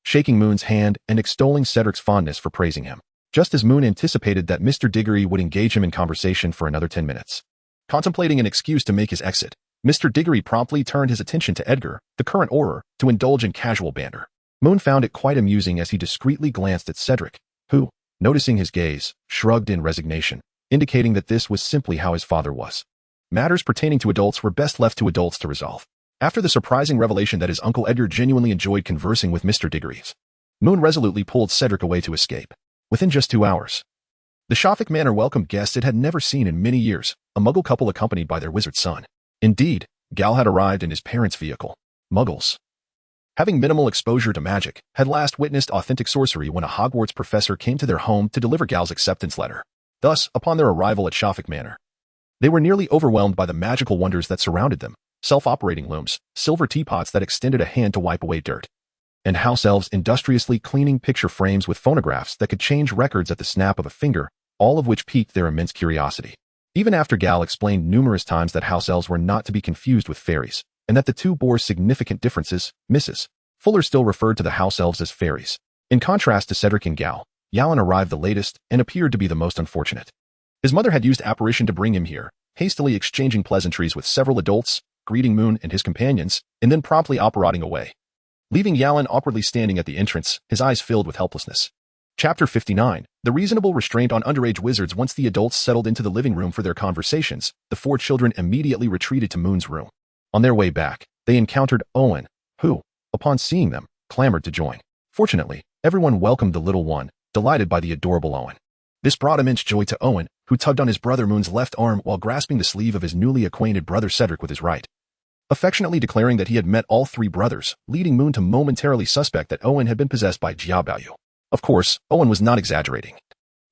shaking Moon's hand and extolling Cedric's fondness for praising him, just as Moon anticipated that Mr. Diggory would engage him in conversation for another 10 minutes. Contemplating an excuse to make his exit, Mr. Diggory promptly turned his attention to Edgar, the current Auror, to indulge in casual banter. Moon found it quite amusing as he discreetly glanced at Cedric, who, noticing his gaze, shrugged in resignation, indicating that this was simply how his father was. Matters pertaining to adults were best left to adults to resolve. After the surprising revelation that his Uncle Edgar genuinely enjoyed conversing with Mr. Diggory, Moon resolutely pulled Cedric away to escape. Within just 2 hours, the Shafik Manor welcomed guests it had never seen in many years, a Muggle couple accompanied by their wizard son. Indeed, Gal had arrived in his parents' vehicle. Muggles, having minimal exposure to magic, had last witnessed authentic sorcery when a Hogwarts professor came to their home to deliver Gal's acceptance letter. Thus, upon their arrival at Shafik Manor, they were nearly overwhelmed by the magical wonders that surrounded them: self-operating looms, silver teapots that extended a hand to wipe away dirt, and house elves industriously cleaning picture frames with phonographs that could change records at the snap of a finger, all of which piqued their immense curiosity. Even after Gal explained numerous times that house elves were not to be confused with fairies, and that the two bore significant differences, Mrs. Fuller still referred to the house elves as fairies. In contrast to Cedric and Gal, Yalan arrived the latest and appeared to be the most unfortunate. His mother had used apparition to bring him here, hastily exchanging pleasantries with several adults, greeting Moon and his companions, and then promptly operating away, leaving Yalan awkwardly standing at the entrance, his eyes filled with helplessness. Chapter 59. The reasonable restraint on underage wizards. Once the adults settled into the living room for their conversations, the 4 children immediately retreated to Moon's room. On their way back, they encountered Owen, who, upon seeing them, clamored to join. Fortunately, everyone welcomed the little one, delighted by the adorable Owen. This brought immense joy to Owen, who tugged on his brother Moon's left arm while grasping the sleeve of his newly acquainted brother Cedric with his right, affectionately declaring that he had met all 3 brothers, leading Moon to momentarily suspect that Owen had been possessed by Jiabaoyu. Of course, Owen was not exaggerating.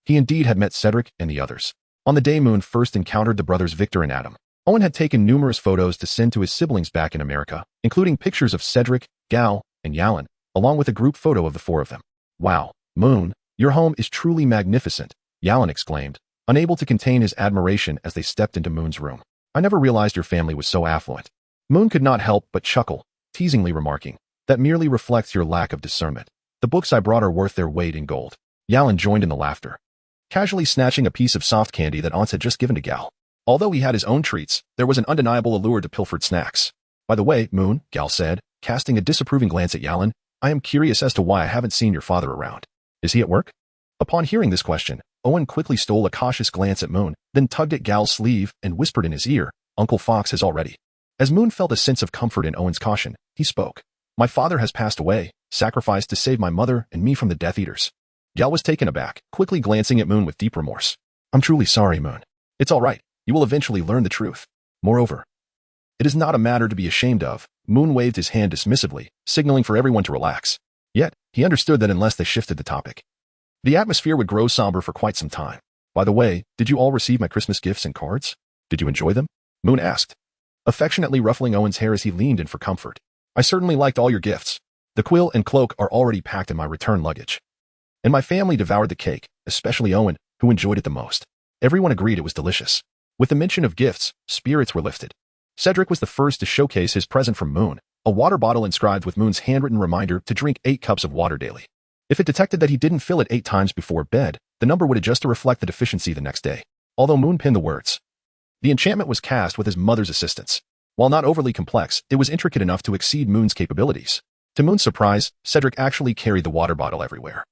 He indeed had met Cedric and the others. On the day Moon first encountered the brothers Victor and Adam, Owen had taken numerous photos to send to his siblings back in America, including pictures of Cedric, Gal, and Yalan, along with a group photo of the 4 of them. "Wow, Moon, your home is truly magnificent," Yalan exclaimed, unable to contain his admiration as they stepped into Moon's room. "I never realized your family was so affluent." Moon could not help but chuckle, teasingly remarking, "That merely reflects your lack of discernment. The books I brought are worth their weight in gold." Yalan joined in the laughter, casually snatching a piece of soft candy that Aunts had just given to Gal. Although he had his own treats, there was an undeniable allure to pilfered snacks. "By the way, Moon," Gal said, casting a disapproving glance at Yalan, "I am curious as to why I haven't seen your father around. Is he at work?" Upon hearing this question, Owen quickly stole a cautious glance at Moon, then tugged at Gal's sleeve and whispered in his ear, "Uncle Fox has already." As Moon felt a sense of comfort in Owen's caution, he spoke. "My father has passed away, sacrificed to save my mother and me from the Death Eaters." Gal was taken aback, quickly glancing at Moon with deep remorse. "I'm truly sorry, Moon. It's all right. You will eventually learn the truth. Moreover, it is not a matter to be ashamed of." Moon waved his hand dismissively, signaling for everyone to relax. Yet, he understood that unless they shifted the topic, the atmosphere would grow somber for quite some time. "By the way, did you all receive my Christmas gifts and cards? Did you enjoy them?" Moon asked, affectionately ruffling Owen's hair as he leaned in for comfort. "I certainly liked all your gifts. The quill and cloak are already packed in my return luggage. And my family devoured the cake, especially Owen, who enjoyed it the most." Everyone agreed it was delicious. With the mention of gifts, spirits were lifted. Cedric was the first to showcase his present from Moon, a water bottle inscribed with Moon's handwritten reminder to drink 8 cups of water daily. If it detected that he didn't fill it 8 times before bed, the number would adjust to reflect the deficiency the next day. Although Moon pinned the words, the enchantment was cast with his mother's assistance. While not overly complex, it was intricate enough to exceed Moon's capabilities. To Moon's surprise, Cedric actually carried the water bottle everywhere.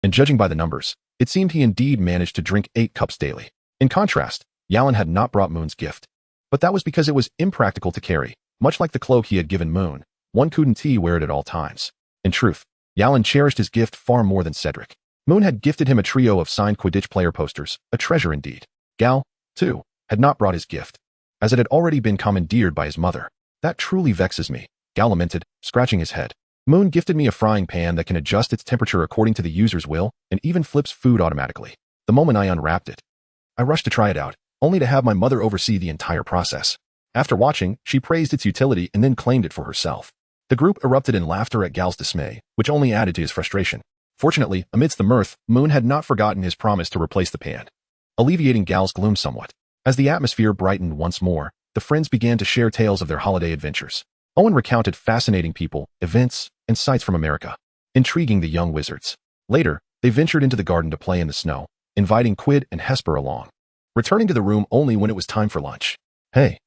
And judging by the numbers, it seemed he indeed managed to drink 8 cups daily. In contrast, Yalan had not brought Moon's gift. But that was because it was impractical to carry. Much like the cloak he had given Moon, one couldn't wear it at all times. In truth, Yalan cherished his gift far more than Cedric. Moon had gifted him a trio of signed Quidditch player posters, a treasure indeed. Gal, too, had not brought his gift, as it had already been commandeered by his mother. "That truly vexes me," Gal lamented, scratching his head. "Moon gifted me a frying pan that can adjust its temperature according to the user's will and even flips food automatically. The moment I unwrapped it, I rushed to try it out, only to have my mother oversee the entire process. After watching, she praised its utility and then claimed it for herself. The group erupted in laughter at Gal's dismay, which only added to his frustration. Fortunately, amidst the mirth, Moon had not forgotten his promise to replace the pan, alleviating Gal's gloom somewhat. As the atmosphere brightened once more, the friends began to share tales of their holiday adventures. Owen recounted fascinating people, events, and sights from America, intriguing the young wizards. Later, they ventured into the garden to play in the snow, inviting Quid and Hesper along, returning to the room only when it was time for lunch. Hey,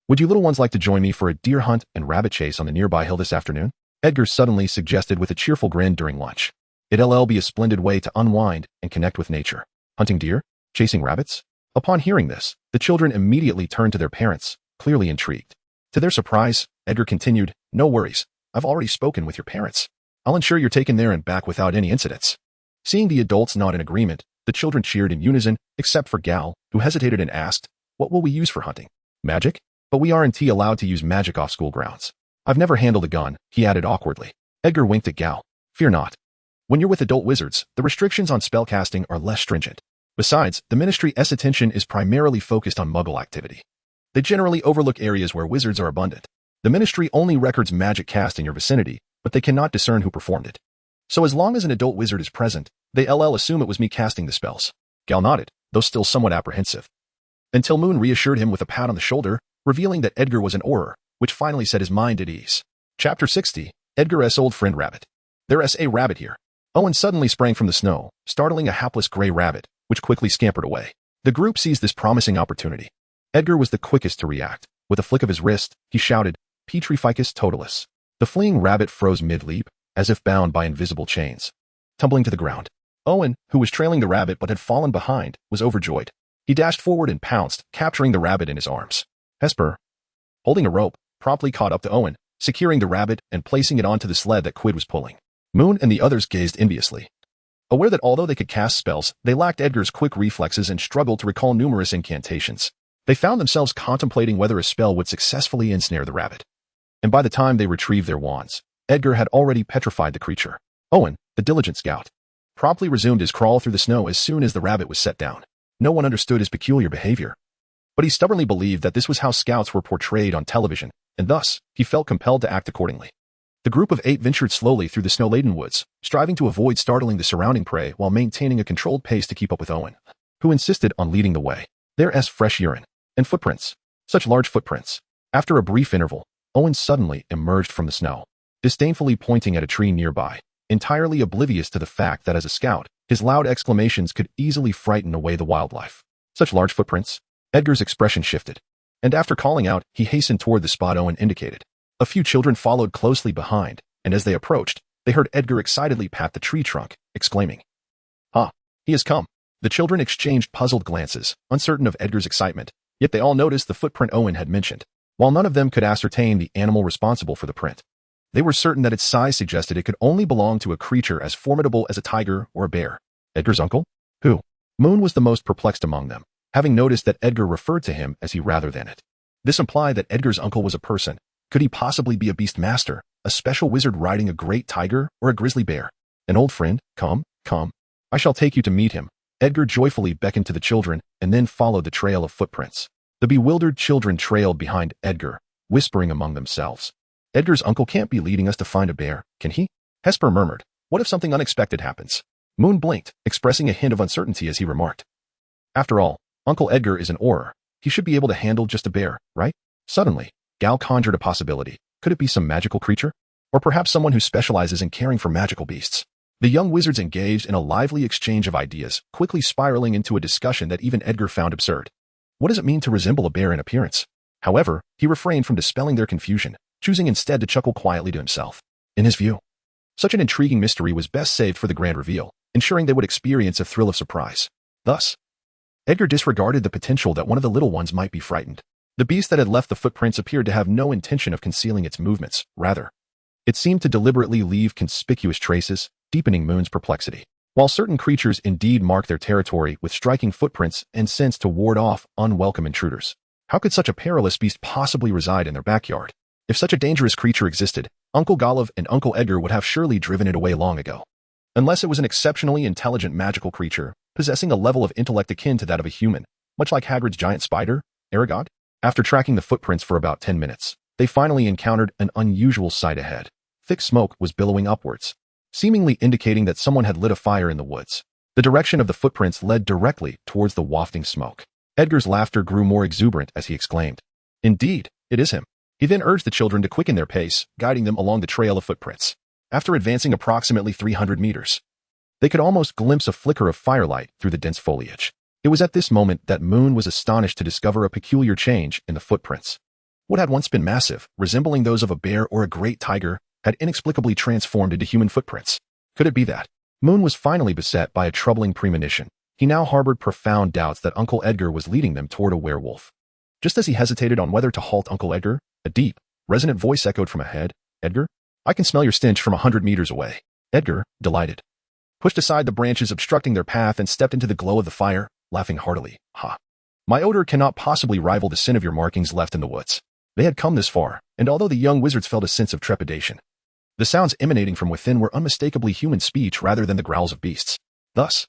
would you little ones like to join me for a deer hunt and rabbit chase on the nearby hill this afternoon? Edgar suddenly suggested with a cheerful grin during lunch. It'll be a splendid way to unwind and connect with nature. Hunting deer? Chasing rabbits? Upon hearing this, the children immediately turned to their parents, clearly intrigued. To their surprise, Edgar continued, "No worries, I've already spoken with your parents. I'll ensure you're taken there and back without any incidents." Seeing the adults nod in agreement, the children cheered in unison, except for Gal, who hesitated and asked, "What will we use for hunting? Magic? But we aren't allowed to use magic off school grounds. I've never handled a gun," he added awkwardly. Edgar winked at Gal. "Fear not. When you're with adult wizards, the restrictions on spellcasting are less stringent. Besides, the Ministry's attention is primarily focused on Muggle activity. They generally overlook areas where wizards are abundant. The Ministry only records magic cast in your vicinity, but they cannot discern who performed it. So as long as an adult wizard is present, they'll assume it was me casting the spells." Gal nodded, though still somewhat apprehensive, until Moon reassured him with a pat on the shoulder, revealing that Edgar was an Auror, which finally set his mind at ease. Chapter 60, Edgar's old friend Rabbit. There's a rabbit here. Owen suddenly sprang from the snow, startling a hapless gray rabbit, which quickly scampered away. The group seized this promising opportunity. Edgar was the quickest to react. With a flick of his wrist, he shouted, "Petrificus totalis." The fleeing rabbit froze mid-leap, as if bound by invisible chains, tumbling to the ground. Owen, who was trailing the rabbit but had fallen behind, was overjoyed. He dashed forward and pounced, capturing the rabbit in his arms. Hesper, holding a rope, promptly caught up to Owen, securing the rabbit and placing it onto the sled that Quid was pulling. Moon and the others gazed enviously, aware that although they could cast spells, they lacked Edgar's quick reflexes and struggled to recall numerous incantations. They found themselves contemplating whether a spell would successfully ensnare the rabbit. And by the time they retrieved their wands, Edgar had already petrified the creature. Owen, the diligent scout, promptly resumed his crawl through the snow as soon as the rabbit was set down. No one understood his peculiar behavior, but he stubbornly believed that this was how scouts were portrayed on television, and thus, he felt compelled to act accordingly. The group of 8 ventured slowly through the snow-laden woods, striving to avoid startling the surrounding prey while maintaining a controlled pace to keep up with Owen, who insisted on leading the way. There's fresh urine and footprints, such large footprints. After a brief interval, Owen suddenly emerged from the snow, disdainfully pointing at a tree nearby, entirely oblivious to the fact that as a scout, his loud exclamations could easily frighten away the wildlife. Such large footprints? Edgar's expression shifted, and after calling out, he hastened toward the spot Owen indicated. A few children followed closely behind, and as they approached, they heard Edgar excitedly pat the tree trunk, exclaiming, "Ah, he has come." The children exchanged puzzled glances, uncertain of Edgar's excitement, yet they all noticed the footprint Owen had mentioned. While none of them could ascertain the animal responsible for the print, they were certain that its size suggested it could only belong to a creature as formidable as a tiger or a bear. Edgar's uncle? Who? Moon was the most perplexed among them, having noticed that Edgar referred to him as he rather than it. This implied that Edgar's uncle was a person. Could he possibly be a beast master, a special wizard riding a great tiger or a grizzly bear? An old friend? Come, come. I shall take you to meet him. Edgar joyfully beckoned to the children and then followed the trail of footprints. The bewildered children trailed behind Edgar, whispering among themselves. Edgar's uncle can't be leading us to find a bear, can he? Hesper murmured. What if something unexpected happens? Moon blinked, expressing a hint of uncertainty as he remarked, "After all, Uncle Edgar is an Auror. He should be able to handle just a bear, right?" Suddenly, Gal conjured a possibility. Could it be some magical creature? Or perhaps someone who specializes in caring for magical beasts? The young wizards engaged in a lively exchange of ideas, quickly spiraling into a discussion that even Edgar found absurd. What does it mean to resemble a bear in appearance? However, he refrained from dispelling their confusion, choosing instead to chuckle quietly to himself. In his view, such an intriguing mystery was best saved for the grand reveal, ensuring they would experience a thrill of surprise. Thus, Edgar disregarded the potential that one of the little ones might be frightened. The beast that had left the footprints appeared to have no intention of concealing its movements. Rather, it seemed to deliberately leave conspicuous traces, deepening Moon's perplexity. While certain creatures indeed mark their territory with striking footprints and scents to ward off unwelcome intruders, how could such a perilous beast possibly reside in their backyard? If such a dangerous creature existed, Uncle Golov and Uncle Edgar would have surely driven it away long ago. Unless it was an exceptionally intelligent magical creature, possessing a level of intellect akin to that of a human, much like Hagrid's giant spider, Aragog. After tracking the footprints for about 10 minutes, they finally encountered an unusual sight ahead. Thick smoke was billowing upwards, seemingly indicating that someone had lit a fire in the woods. The direction of the footprints led directly towards the wafting smoke. Edgar's laughter grew more exuberant as he exclaimed, "Indeed, it is him." He then urged the children to quicken their pace, guiding them along the trail of footprints. After advancing approximately 300 meters, they could almost glimpse a flicker of firelight through the dense foliage. It was at this moment that Moon was astonished to discover a peculiar change in the footprints. What had once been massive, resembling those of a bear or a great tiger, had inexplicably transformed into human footprints. Could it be that? Moon was finally beset by a troubling premonition. He now harbored profound doubts that Uncle Edgar was leading them toward a werewolf. Just as he hesitated on whether to halt Uncle Edgar, a deep, resonant voice echoed from ahead. "Edgar? I can smell your stench from 100 meters away." Edgar, delighted, pushed aside the branches obstructing their path and stepped into the glow of the fire, laughing heartily. "Ha! My odor cannot possibly rival the scent of your markings left in the woods." They had come this far, and although the young wizards felt a sense of trepidation, the sounds emanating from within were unmistakably human speech rather than the growls of beasts. Thus,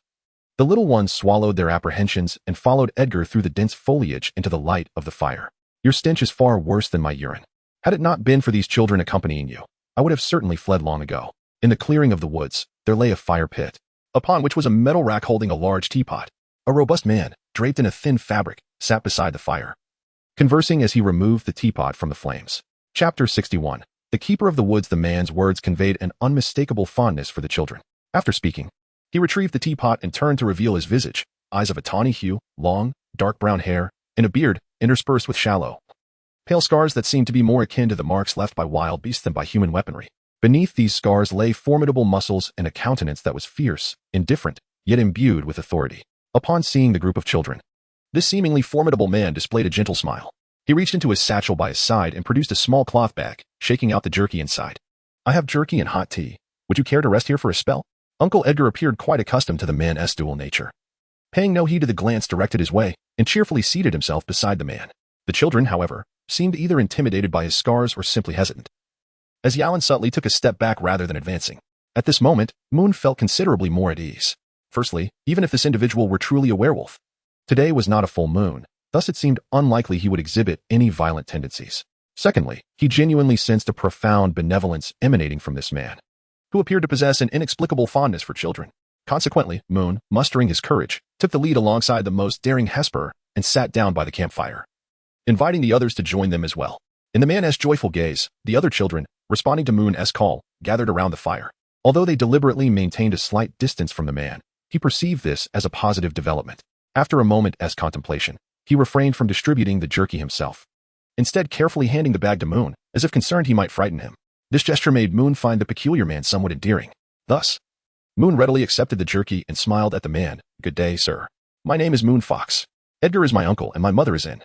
the little ones swallowed their apprehensions and followed Edgar through the dense foliage into the light of the fire. "Your stench is far worse than my urine. Had it not been for these children accompanying you, I would have certainly fled long ago." In the clearing of the woods, there lay a fire pit, upon which was a metal rack holding a large teapot. A robust man, draped in a thin fabric, sat beside the fire, conversing as he removed the teapot from the flames. Chapter 61. The Keeper of the Woods. The man's words conveyed an unmistakable fondness for the children. After speaking, he retrieved the teapot and turned to reveal his visage, eyes of a tawny hue, long, dark brown hair, and a beard interspersed with shallow, pale scars that seemed to be more akin to the marks left by wild beasts than by human weaponry. Beneath these scars lay formidable muscles and a countenance that was fierce, indifferent, yet imbued with authority. Upon seeing the group of children, this seemingly formidable man displayed a gentle smile. He reached into his satchel by his side and produced a small cloth bag, shaking out the jerky inside. "I have jerky and hot tea. Would you care to rest here for a spell?" Uncle Edgar appeared quite accustomed to the man's dual nature. Paying no heed to the glance directed his way, and cheerfully seated himself beside the man. The children, however, seemed either intimidated by his scars or simply hesitant, as Yalan subtly took a step back rather than advancing. At this moment, Moon felt considerably more at ease. Firstly, even if this individual were truly a werewolf, today was not a full moon, thus it seemed unlikely he would exhibit any violent tendencies. Secondly, he genuinely sensed a profound benevolence emanating from this man, who appeared to possess an inexplicable fondness for children. Consequently, Moon, mustering his courage, took the lead alongside the most daring Hesper and sat down by the campfire, inviting the others to join them as well. In the man's joyful gaze, the other children, responding to Moon's call, gathered around the fire. Although they deliberately maintained a slight distance from the man, he perceived this as a positive development. After a moment's contemplation, he refrained from distributing the jerky himself, instead carefully handing the bag to Moon, as if concerned he might frighten him. This gesture made Moon find the peculiar man somewhat endearing. Thus, Moon readily accepted the jerky and smiled at the man. "Good day, sir. My name is Moon Fox. Edgar is my uncle and my mother is in.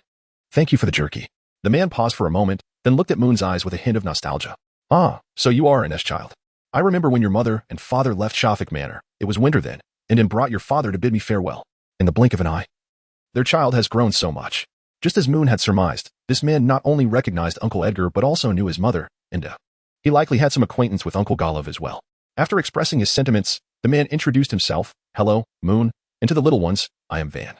Thank you for the jerky." The man paused for a moment, then looked at Moon's eyes with a hint of nostalgia. "Ah, so you are an child. I remember when your mother and father left Shafik Manor. It was winter then, and then brought your father to bid me farewell. In the blink of an eye, their child has grown so much." Just as Moon had surmised, this man not only recognized Uncle Edgar but also knew his mother, and he likely had some acquaintance with Uncle Golov as well. After expressing his sentiments, the man introduced himself. "Hello, Moon, and to the little ones, I am Van,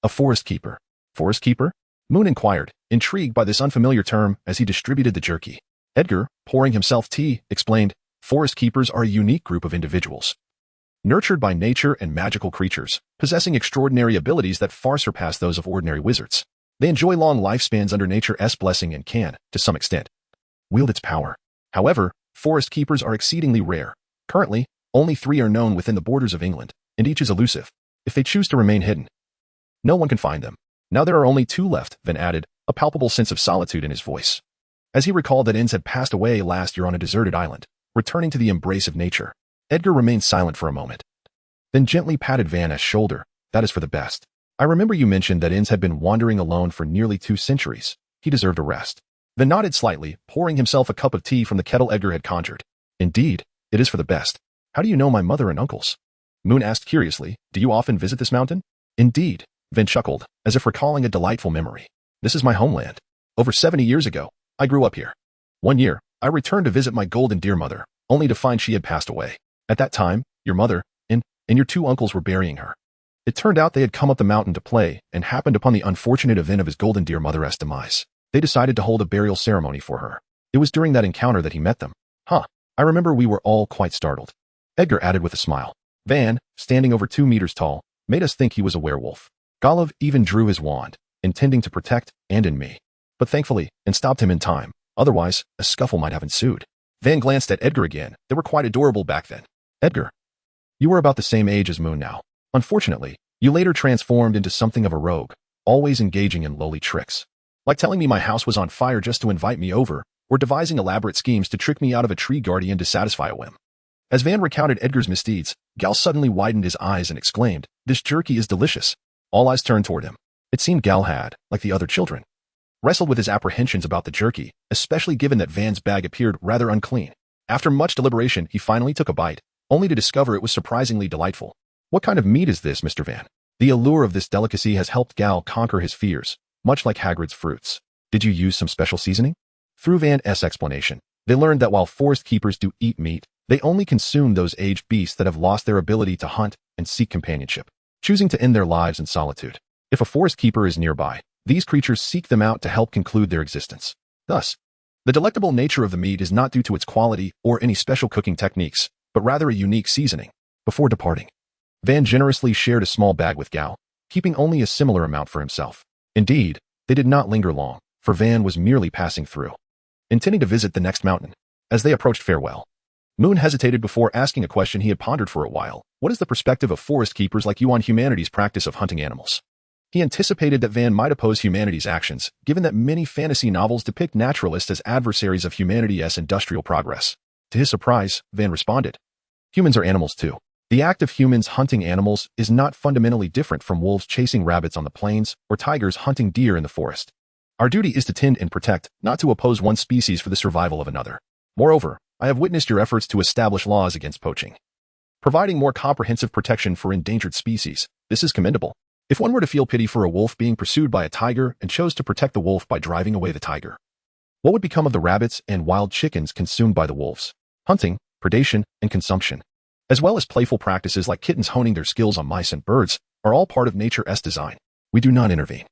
a forest keeper." "Forest keeper?" Moon inquired, intrigued by this unfamiliar term as he distributed the jerky. Edgar, pouring himself tea, explained, "Forest keepers are a unique group of individuals, nurtured by nature and magical creatures, possessing extraordinary abilities that far surpass those of ordinary wizards. They enjoy long lifespans under nature's blessing and can, to some extent, wield its power. However, forest keepers are exceedingly rare. Currently, only 3 are known within the borders of England, and each is elusive. If they choose to remain hidden, no one can find them. Now there are only 2 left," Van added, a palpable sense of solitude in his voice, as he recalled that Inns had passed away last year on a deserted island, returning to the embrace of nature. Edgar remained silent for a moment, then gently patted Van's shoulder. "That is for the best. I remember you mentioned that Inns had been wandering alone for nearly 2 centuries. He deserved a rest." Van nodded slightly, pouring himself a cup of tea from the kettle Edgar had conjured. "Indeed, it is for the best. How do you know my mother and uncles?" Moon asked curiously. "Do you often visit this mountain?" "Indeed," Van chuckled, as if recalling a delightful memory. "This is my homeland. Over 70 years ago, I grew up here. One year, I returned to visit my golden dear mother, only to find she had passed away. At that time, your mother and your 2 uncles were burying her. It turned out they had come up the mountain to play and happened upon the unfortunate event of his golden deer mother's demise. They decided to hold a burial ceremony for her. It was during that encounter that he met them. Huh, I remember we were all quite startled. Edgar added with a smile. Van, standing over 2 meters tall, made us think he was a werewolf. Golov even drew his wand, intending to protect and in me. But thankfully, and stopped him in time. Otherwise, a scuffle might have ensued. Van glanced at Edgar again. They were quite adorable back then. Edgar, you were about the same age as Moon now. Unfortunately, you later transformed into something of a rogue, always engaging in lowly tricks. Like telling me my house was on fire just to invite me over, or devising elaborate schemes to trick me out of a tree guardian to satisfy a whim. As Van recounted Edgar's misdeeds, Gal suddenly widened his eyes and exclaimed, "This jerky is delicious." All eyes turned toward him. It seemed Gal had, like the other children, wrestled with his apprehensions about the jerky, especially given that Van's bag appeared rather unclean. After much deliberation, he finally took a bite, only to discover it was surprisingly delightful. "What kind of meat is this, Mr. Van?" The allure of this delicacy has helped Gal conquer his fears, much like Hagrid's fruits. "Did you use some special seasoning?" Through Van's explanation, they learned that while forest keepers do eat meat, they only consume those aged beasts that have lost their ability to hunt and seek companionship, choosing to end their lives in solitude. If a forest keeper is nearby, these creatures seek them out to help conclude their existence. Thus, the delectable nature of the meat is not due to its quality or any special cooking techniques, but rather a unique seasoning. Before departing, Van generously shared a small bag with Gal, keeping only a similar amount for himself. Indeed, they did not linger long, for Van was merely passing through, intending to visit the next mountain. As they approached farewell, Moon hesitated before asking a question he had pondered for a while. "What is the perspective of forest keepers like you on humanity's practice of hunting animals?" He anticipated that Van might oppose humanity's actions, given that many fantasy novels depict naturalists as adversaries of humanity's industrial progress. To his surprise, Van responded, "Humans are animals too. The act of humans hunting animals is not fundamentally different from wolves chasing rabbits on the plains or tigers hunting deer in the forest. Our duty is to tend and protect, not to oppose one species for the survival of another. Moreover, I have witnessed your efforts to establish laws against poaching, providing more comprehensive protection for endangered species. This is commendable. If one were to feel pity for a wolf being pursued by a tiger and chose to protect the wolf by driving away the tiger, what would become of the rabbits and wild chickens consumed by the wolves? Hunting, predation, and consumption, as well as playful practices like kittens honing their skills on mice and birds, are all part of nature's design. We do not intervene,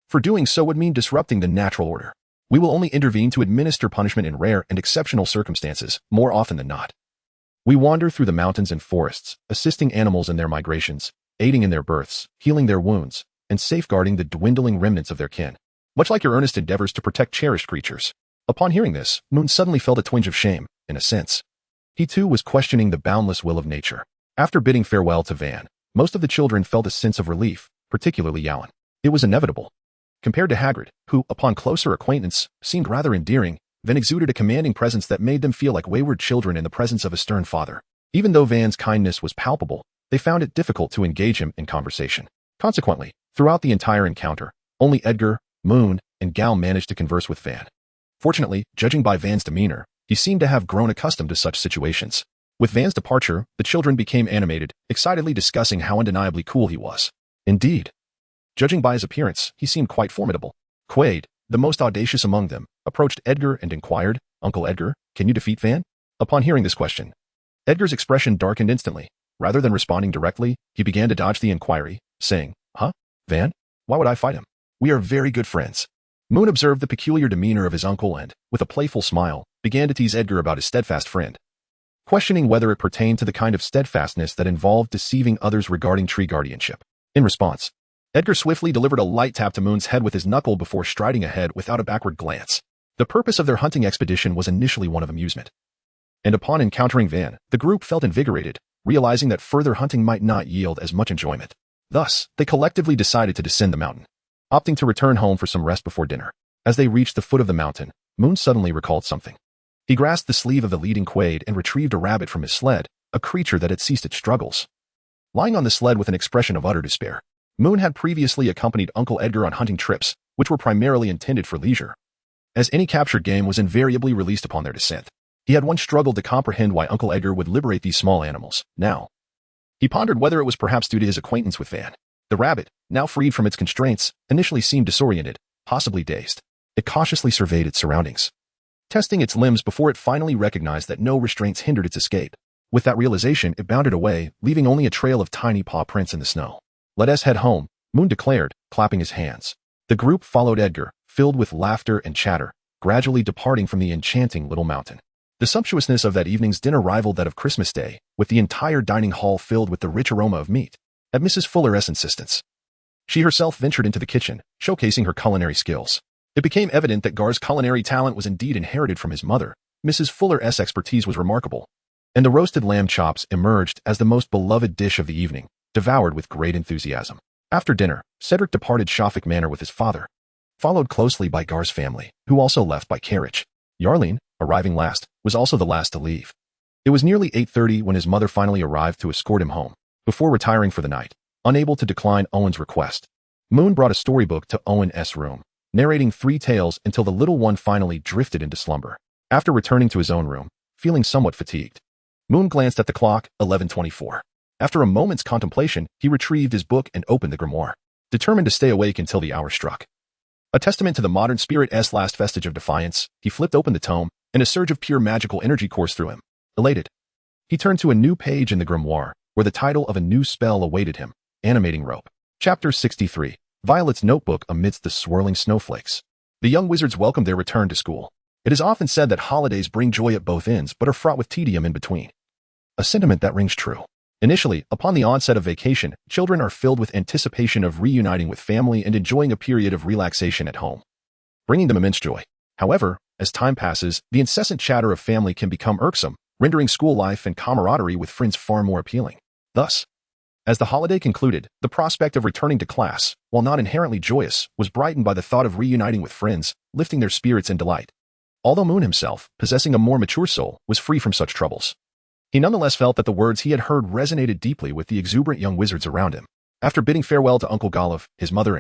for doing so would mean disrupting the natural order. We will only intervene to administer punishment in rare and exceptional circumstances, more often than not. We wander through the mountains and forests, assisting animals in their migrations, aiding in their births, healing their wounds, and safeguarding the dwindling remnants of their kin, much like your earnest endeavors to protect cherished creatures." Upon hearing this, Moon suddenly felt a twinge of shame, in a sense. He too was questioning the boundless will of nature. After bidding farewell to Van, most of the children felt a sense of relief, particularly Yalan. It was inevitable. Compared to Hagrid, who, upon closer acquaintance, seemed rather endearing, Van exuded a commanding presence that made them feel like wayward children in the presence of a stern father. Even though Van's kindness was palpable, they found it difficult to engage him in conversation. Consequently, throughout the entire encounter, only Edgar, Moon, and Gal managed to converse with Van. Fortunately, judging by Van's demeanor, he seemed to have grown accustomed to such situations. With Van's departure, the children became animated, excitedly discussing how undeniably cool he was. Indeed, judging by his appearance, he seemed quite formidable. Quaid, the most audacious among them, approached Edgar and inquired, "Uncle Edgar, can you defeat Van?" Upon hearing this question, Edgar's expression darkened instantly. Rather than responding directly, he began to dodge the inquiry, saying, "Huh? Van? Why would I fight him? We are very good friends." Moon observed the peculiar demeanor of his uncle and, with a playful smile, began to tease Edgar about his steadfast friend, questioning whether it pertained to the kind of steadfastness that involved deceiving others regarding tree guardianship. In response, Edgar swiftly delivered a light tap to Moon's head with his knuckle before striding ahead without a backward glance. The purpose of their hunting expedition was initially one of amusement, and upon encountering Van, the group felt invigorated, realizing that further hunting might not yield as much enjoyment. Thus, they collectively decided to descend the mountain, opting to return home for some rest before dinner. As they reached the foot of the mountain, Moon suddenly recalled something. He grasped the sleeve of the leading Quaid and retrieved a rabbit from his sled, a creature that had ceased its struggles. Lying on the sled with an expression of utter despair, Moon had previously accompanied Uncle Edgar on hunting trips, which were primarily intended for leisure, as any captured game was invariably released upon their descent. He had once struggled to comprehend why Uncle Edgar would liberate these small animals. Now, he pondered whether it was perhaps due to his acquaintance with Van. The rabbit, now freed from its constraints, initially seemed disoriented, possibly dazed. It cautiously surveyed its surroundings, testing its limbs before it finally recognized that no restraints hindered its escape. With that realization, it bounded away, leaving only a trail of tiny paw prints in the snow. "Let us head home," Moon declared, clapping his hands. The group followed Edgar, filled with laughter and chatter, gradually departing from the enchanting little mountain. The sumptuousness of that evening's dinner rivaled that of Christmas Day, with the entire dining hall filled with the rich aroma of meat. At Mrs. Fuller's insistence, she herself ventured into the kitchen, showcasing her culinary skills. It became evident that Gar's culinary talent was indeed inherited from his mother. Mrs. Fuller's expertise was remarkable, and the roasted lamb chops emerged as the most beloved dish of the evening, devoured with great enthusiasm. After dinner, Cedric departed Shafik Manor with his father, followed closely by Gar's family, who also left by carriage. Yearning, arriving last, was also the last to leave. It was nearly 8:30 when his mother finally arrived to escort him home, before retiring for the night, unable to decline Owen's request. Moon brought a storybook to Owen's room, narrating 3 tales until the little one finally drifted into slumber. After returning to his own room, feeling somewhat fatigued, Moon glanced at the clock, 11:24. After a moment's contemplation, he retrieved his book and opened the grimoire, determined to stay awake until the hour struck. A testament to the modern spirit's last vestige of defiance, he flipped open the tome, and a surge of pure magical energy coursed through him. Elated, he turned to a new page in the grimoire, where the title of a new spell awaited him, Animating Rope. Chapter 63. Violet's Notebook amidst the swirling snowflakes. The young wizards welcomed their return to school. It is often said that holidays bring joy at both ends but are fraught with tedium in between. A sentiment that rings true. Initially, upon the onset of vacation, children are filled with anticipation of reuniting with family and enjoying a period of relaxation at home, bringing them immense joy. However, as time passes, the incessant chatter of family can become irksome, rendering school life and camaraderie with friends far more appealing. Thus, as the holiday concluded, the prospect of returning to class, while not inherently joyous, was brightened by the thought of reuniting with friends, lifting their spirits in delight. Although Moon himself, possessing a more mature soul, was free from such troubles, he nonetheless felt that the words he had heard resonated deeply with the exuberant young wizards around him. After bidding farewell to Uncle Golov, his mother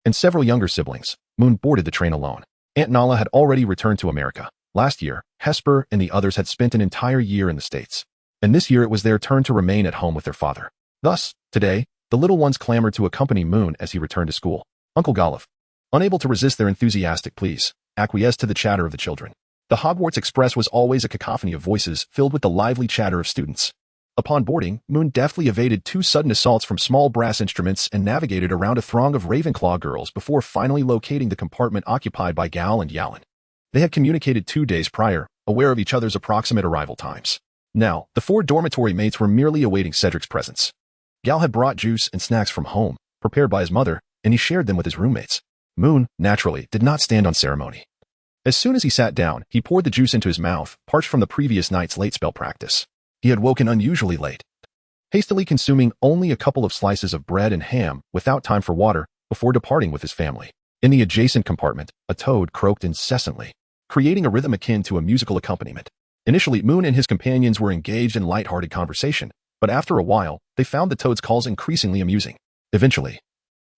and several younger siblings, Moon boarded the train alone. Aunt Nala had already returned to America. Last year, Hesper and the others had spent an entire year in the States, and this year it was their turn to remain at home with their father. Thus, today, the little ones clamored to accompany Moon as he returned to school. Uncle Golov, unable to resist their enthusiastic pleas, acquiesced to the chatter of the children. The Hogwarts Express was always a cacophony of voices filled with the lively chatter of students. Upon boarding, Moon deftly evaded 2 sudden assaults from small brass instruments and navigated around a throng of Ravenclaw girls before finally locating the compartment occupied by Gal and Yalan. They had communicated 2 days prior, aware of each other's approximate arrival times. Now, the 4 dormitory mates were merely awaiting Cedric's presence. Gal had brought juice and snacks from home, prepared by his mother, and he shared them with his roommates. Moon, naturally, did not stand on ceremony. As soon as he sat down, he poured the juice into his mouth, parched from the previous night's late spell practice. He had woken unusually late, hastily consuming only a couple of slices of bread and ham without time for water before departing with his family. In the adjacent compartment, a toad croaked incessantly, creating a rhythm akin to a musical accompaniment. Initially, Moon and his companions were engaged in light-hearted conversation, but after a while, they found the toad's calls increasingly amusing. Eventually,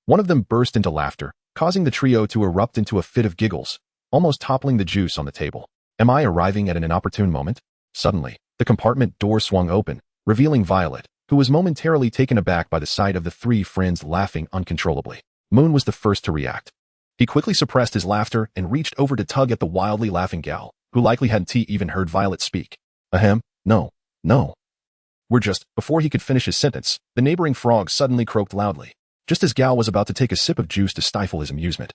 one of them burst into laughter, causing the trio to erupt into a fit of giggles, almost toppling the juice on the table. Am I arriving at an inopportune moment? Suddenly, the compartment door swung open, revealing Violet, who was momentarily taken aback by the sight of the 3 friends laughing uncontrollably. Moon was the first to react. He quickly suppressed his laughter and reached over to tug at the wildly laughing Gal, who likely hadn't even heard Violet speak. Ahem, no. We're just, before he could finish his sentence, the neighboring frog suddenly croaked loudly, just as Gal was about to take a sip of juice to stifle his amusement.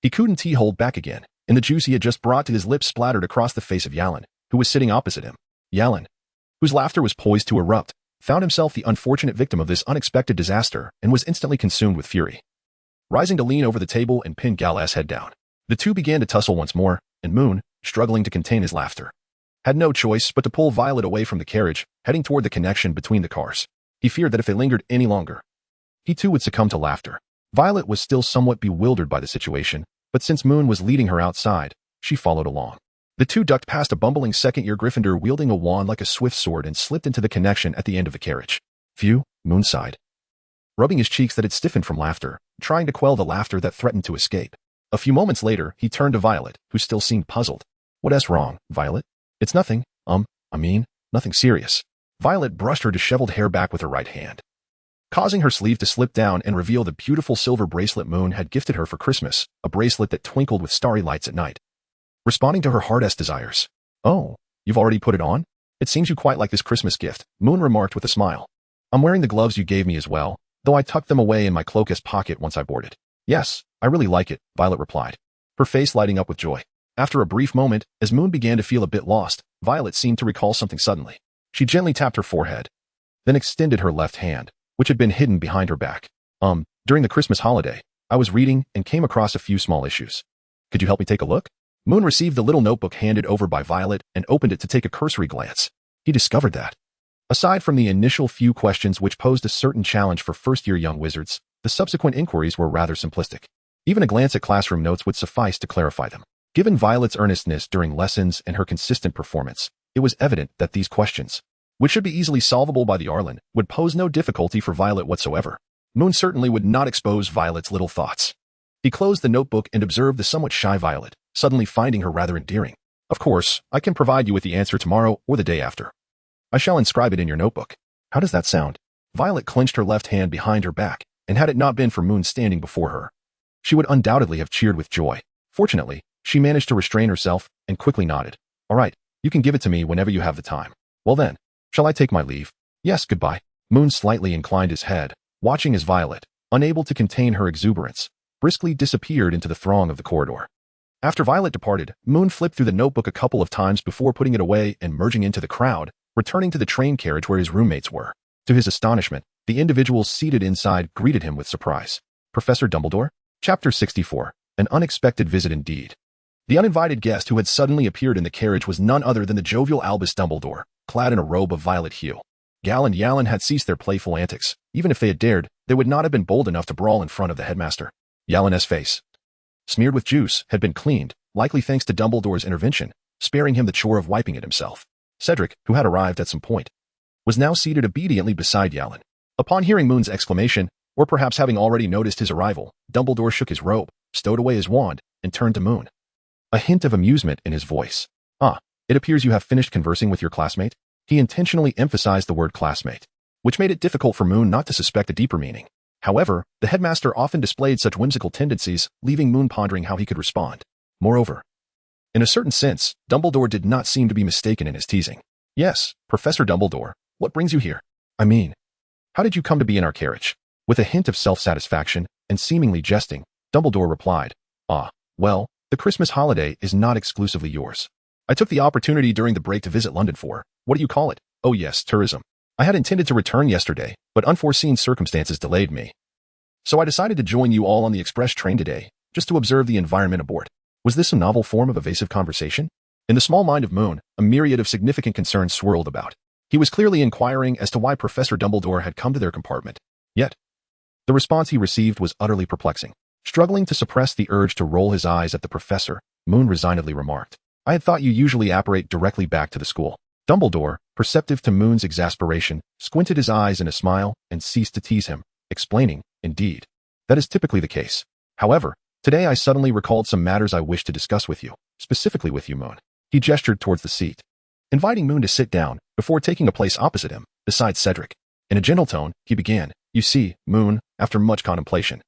He couldn't hold back again, and the juice he had just brought to his lips splattered across the face of Yalan, who was sitting opposite him. Yalan, whose laughter was poised to erupt, found himself the unfortunate victim of this unexpected disaster and was instantly consumed with fury. Rising to lean over the table and pin Gal's head down, the two began to tussle once more, and Moon, struggling to contain his laughter, had no choice but to pull Violet away from the carriage, heading toward the connection between the cars. He feared that if they lingered any longer, he too would succumb to laughter. Violet was still somewhat bewildered by the situation, but since Moon was leading her outside, she followed along. The two ducked past a bumbling second-year Gryffindor wielding a wand like a swift sword and slipped into the connection at the end of the carriage. Phew, Moon sighed, rubbing his cheeks that had stiffened from laughter, trying to quell the laughter that threatened to escape. A few moments later, he turned to Violet, who still seemed puzzled. What's wrong, Violet? It's nothing, nothing serious. Violet brushed her disheveled hair back with her right hand, causing her sleeve to slip down and reveal the beautiful silver bracelet Moon had gifted her for Christmas, a bracelet that twinkled with starry lights at night, responding to her heart's desires. Oh, you've already put it on? It seems you quite like this Christmas gift, Moon remarked with a smile. I'm wearing the gloves you gave me as well, though I tucked them away in my cloak's pocket once I boarded. Yes, I really like it, Violet replied, her face lighting up with joy. After a brief moment, as Moon began to feel a bit lost, Violet seemed to recall something suddenly. She gently tapped her forehead, then extended her left hand, which had been hidden behind her back. During the Christmas holiday, I was reading and came across a few small issues. Could you help me take a look? Moon received the little notebook handed over by Violet and opened it to take a cursory glance. He discovered that, aside from the initial few questions which posed a certain challenge for first-year young wizards, the subsequent inquiries were rather simplistic. Even a glance at classroom notes would suffice to clarify them. Given Violet's earnestness during lessons and her consistent performance, it was evident that these questions, which should be easily solvable by the Arlen, would pose no difficulty for Violet whatsoever. Moon certainly would not expose Violet's little thoughts. He closed the notebook and observed the somewhat shy Violet, suddenly finding her rather endearing. Of course, I can provide you with the answer tomorrow or the day after. I shall inscribe it in your notebook. How does that sound? Violet clenched her left hand behind her back, and had it not been for Moon standing before her, she would undoubtedly have cheered with joy. Fortunately, she managed to restrain herself and quickly nodded. All right, you can give it to me whenever you have the time. Well then, shall I take my leave? Yes, goodbye. Moon slightly inclined his head, watching as Violet, unable to contain her exuberance, briskly disappeared into the throng of the corridor. After Violet departed, Moon flipped through the notebook a couple of times before putting it away and merging into the crowd, returning to the train carriage where his roommates were. To his astonishment, the individuals seated inside greeted him with surprise. Professor Dumbledore? Chapter 64. An unexpected visit indeed. The uninvited guest who had suddenly appeared in the carriage was none other than the jovial Albus Dumbledore, clad in a robe of violet hue. Gal and Yallen had ceased their playful antics. Even if they had dared, they would not have been bold enough to brawl in front of the headmaster. Yallen's face, smeared with juice, had been cleaned, likely thanks to Dumbledore's intervention, sparing him the chore of wiping it himself. Cedric, who had arrived at some point, was now seated obediently beside Yallen. Upon hearing Moon's exclamation, or perhaps having already noticed his arrival, Dumbledore shook his robe, stowed away his wand, and turned to Moon, a hint of amusement in his voice. Ah, it appears you have finished conversing with your classmate? He intentionally emphasized the word classmate, which made it difficult for Moon not to suspect a deeper meaning. However, the headmaster often displayed such whimsical tendencies, leaving Moon pondering how he could respond. Moreover, in a certain sense, Dumbledore did not seem to be mistaken in his teasing. Yes, Professor Dumbledore, what brings you here? I mean, how did you come to be in our carriage? With a hint of self-satisfaction, and seemingly jesting, Dumbledore replied, well, the Christmas holiday is not exclusively yours. I took the opportunity during the break to visit London for, what do you call it? Oh yes, tourism. I had intended to return yesterday, but unforeseen circumstances delayed me. So I decided to join you all on the express train today, just to observe the environment aboard. Was this a novel form of evasive conversation? In the small mind of Moon, a myriad of significant concerns swirled about. He was clearly inquiring as to why Professor Dumbledore had come to their compartment. Yet, the response he received was utterly perplexing. Struggling to suppress the urge to roll his eyes at the professor, Moon resignedly remarked, I had thought you usually apparate directly back to the school. Dumbledore, perceptive to Moon's exasperation, squinted his eyes in a smile and ceased to tease him, explaining, indeed, that is typically the case. However, today I suddenly recalled some matters I wish to discuss with you, specifically with you, Moon. He gestured towards the seat, inviting Moon to sit down before taking a place opposite him, beside Cedric. In a gentle tone, he began, You see, Moon, after much contemplation,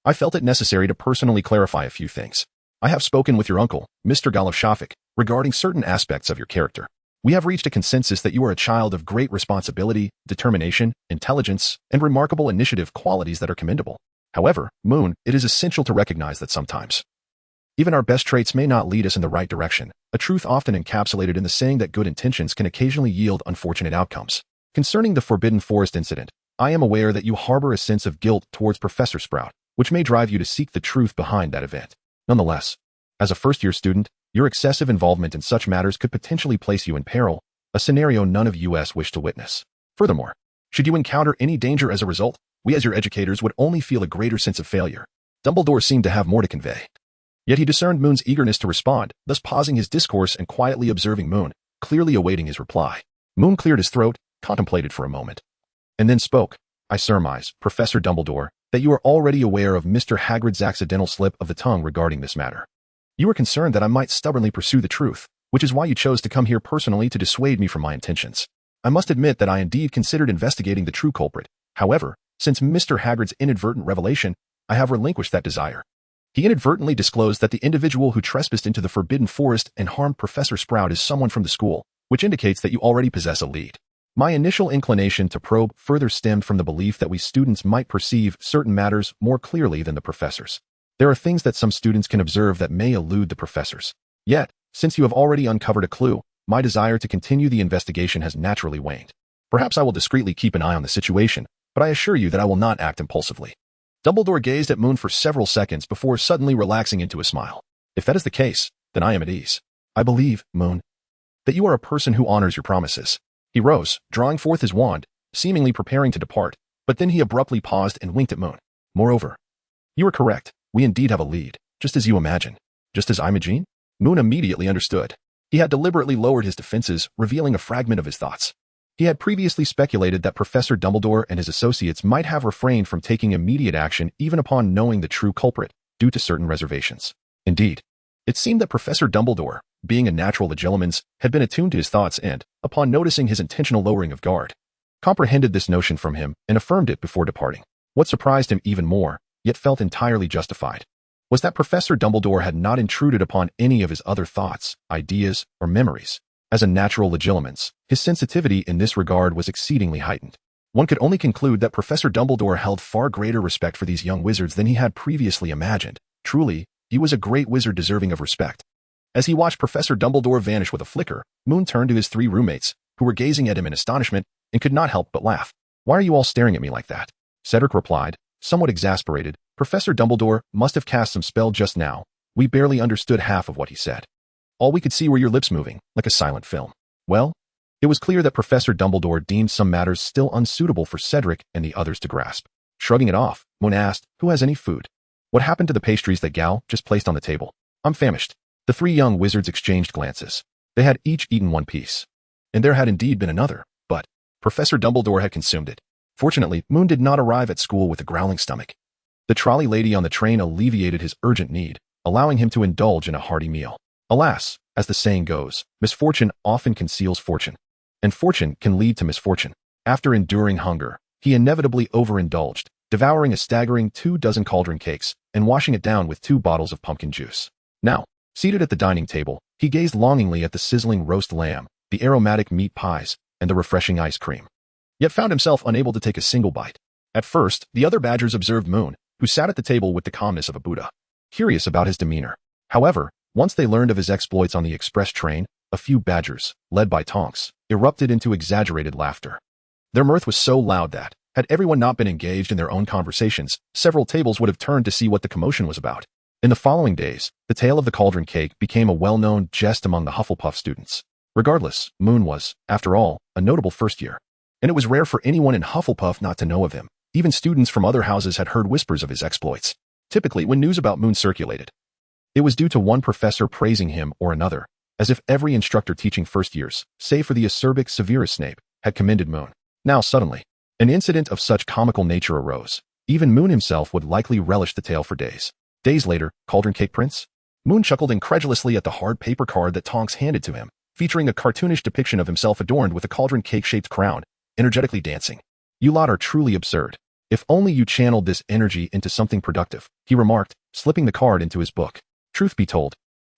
I felt it necessary to personally clarify a few things. I have spoken with your uncle, Mr. Shafik, regarding certain aspects of your character. We have reached a consensus that you are a child of great responsibility, determination, intelligence, and remarkable initiative, qualities that are commendable. However, Moon, it is essential to recognize that sometimes even our best traits may not lead us in the right direction, a truth often encapsulated in the saying that good intentions can occasionally yield unfortunate outcomes. Concerning the Forbidden Forest incident, I am aware that you harbor a sense of guilt towards Professor Sprout, which may drive you to seek the truth behind that event. Nonetheless, as a first-year student, your excessive involvement in such matters could potentially place you in peril, a scenario none of us wish to witness. Furthermore, should you encounter any danger as a result, we as your educators would only feel a greater sense of failure. Dumbledore seemed to have more to convey. Yet he discerned Moon's eagerness to respond, thus pausing his discourse and quietly observing Moon, clearly awaiting his reply. Moon cleared his throat, contemplated for a moment, and then spoke. I surmise, Professor Dumbledore, that you are already aware of Mr. Hagrid's accidental slip of the tongue regarding this matter. You were concerned that I might stubbornly pursue the truth, which is why you chose to come here personally to dissuade me from my intentions. I must admit that I indeed considered investigating the true culprit. However, since Mr. Hagrid's inadvertent revelation, I have relinquished that desire. He inadvertently disclosed that the individual who trespassed into the Forbidden Forest and harmed Professor Sprout is someone from the school, which indicates that you already possess a lead. My initial inclination to probe further stemmed from the belief that we students might perceive certain matters more clearly than the professors. There are things that some students can observe that may elude the professors. Yet, since you have already uncovered a clue, my desire to continue the investigation has naturally waned. Perhaps I will discreetly keep an eye on the situation, but I assure you that I will not act impulsively. Dumbledore gazed at Moon for several seconds before suddenly relaxing into a smile. If that is the case, then I am at ease. I believe, Moon, that you are a person who honors your promises. He rose, drawing forth his wand, seemingly preparing to depart, but then he abruptly paused and winked at Moon. Moreover, you are correct. We indeed have a lead, just as you imagine. Just as I imagine? Moon immediately understood. He had deliberately lowered his defenses, revealing a fragment of his thoughts. He had previously speculated that Professor Dumbledore and his associates might have refrained from taking immediate action even upon knowing the true culprit, due to certain reservations. Indeed, it seemed that Professor Dumbledore, being a natural legilimens, had been attuned to his thoughts and, upon noticing his intentional lowering of guard, comprehended this notion from him and affirmed it before departing. What surprised him even more, yet felt entirely justified, was that Professor Dumbledore had not intruded upon any of his other thoughts, ideas, or memories. As a natural legilimens, his sensitivity in this regard was exceedingly heightened. One could only conclude that Professor Dumbledore held far greater respect for these young wizards than he had previously imagined. Truly, he was a great wizard deserving of respect. As he watched Professor Dumbledore vanish with a flicker, Moon turned to his three roommates, who were gazing at him in astonishment and could not help but laugh. "Why are you all staring at me like that?" Cedric replied, somewhat exasperated. "Professor Dumbledore must have cast some spell just now. We barely understood half of what he said. All we could see were your lips moving, like a silent film." Well, it was clear that Professor Dumbledore deemed some matters still unsuitable for Cedric and the others to grasp. Shrugging it off, Moon asked, "Who has any food? What happened to the pastries that Gal just placed on the table? I'm famished." The three young wizards exchanged glances. They had each eaten one piece. And there had indeed been another, but Professor Dumbledore had consumed it. Fortunately, Moon did not arrive at school with a growling stomach. The trolley lady on the train alleviated his urgent need, allowing him to indulge in a hearty meal. Alas, as the saying goes, misfortune often conceals fortune, and fortune can lead to misfortune. After enduring hunger, he inevitably overindulged, devouring a staggering 24 cauldron cakes and washing it down with 2 bottles of pumpkin juice. Now, seated at the dining table, he gazed longingly at the sizzling roast lamb, the aromatic meat pies, and the refreshing ice cream, yet found himself unable to take a single bite. At first, the other Badgers observed Moon, who sat at the table with the calmness of a Buddha, curious about his demeanor. However, once they learned of his exploits on the express train, a few Badgers, led by Tonks, erupted into exaggerated laughter. Their mirth was so loud that, had everyone not been engaged in their own conversations, several tables would have turned to see what the commotion was about. In the following days, the tale of the cauldron cake became a well-known jest among the Hufflepuff students. Regardless, Moon was, after all, a notable first year, and it was rare for anyone in Hufflepuff not to know of him. Even students from other houses had heard whispers of his exploits. Typically, when news about Moon circulated, it was due to one professor praising him or another, as if every instructor teaching first years, save for the acerbic Severus Snape, had commended Moon. Now suddenly, an incident of such comical nature arose. Even Moon himself would likely relish the tale for days. Days later, Cauldron Cake Prince? Moon chuckled incredulously at the hard paper card that Tonks handed to him, featuring a cartoonish depiction of himself adorned with a cauldron cake-shaped crown, energetically dancing. "You lot are truly absurd. If only you channeled this energy into something productive," he remarked, slipping the card into his book. Truth be told,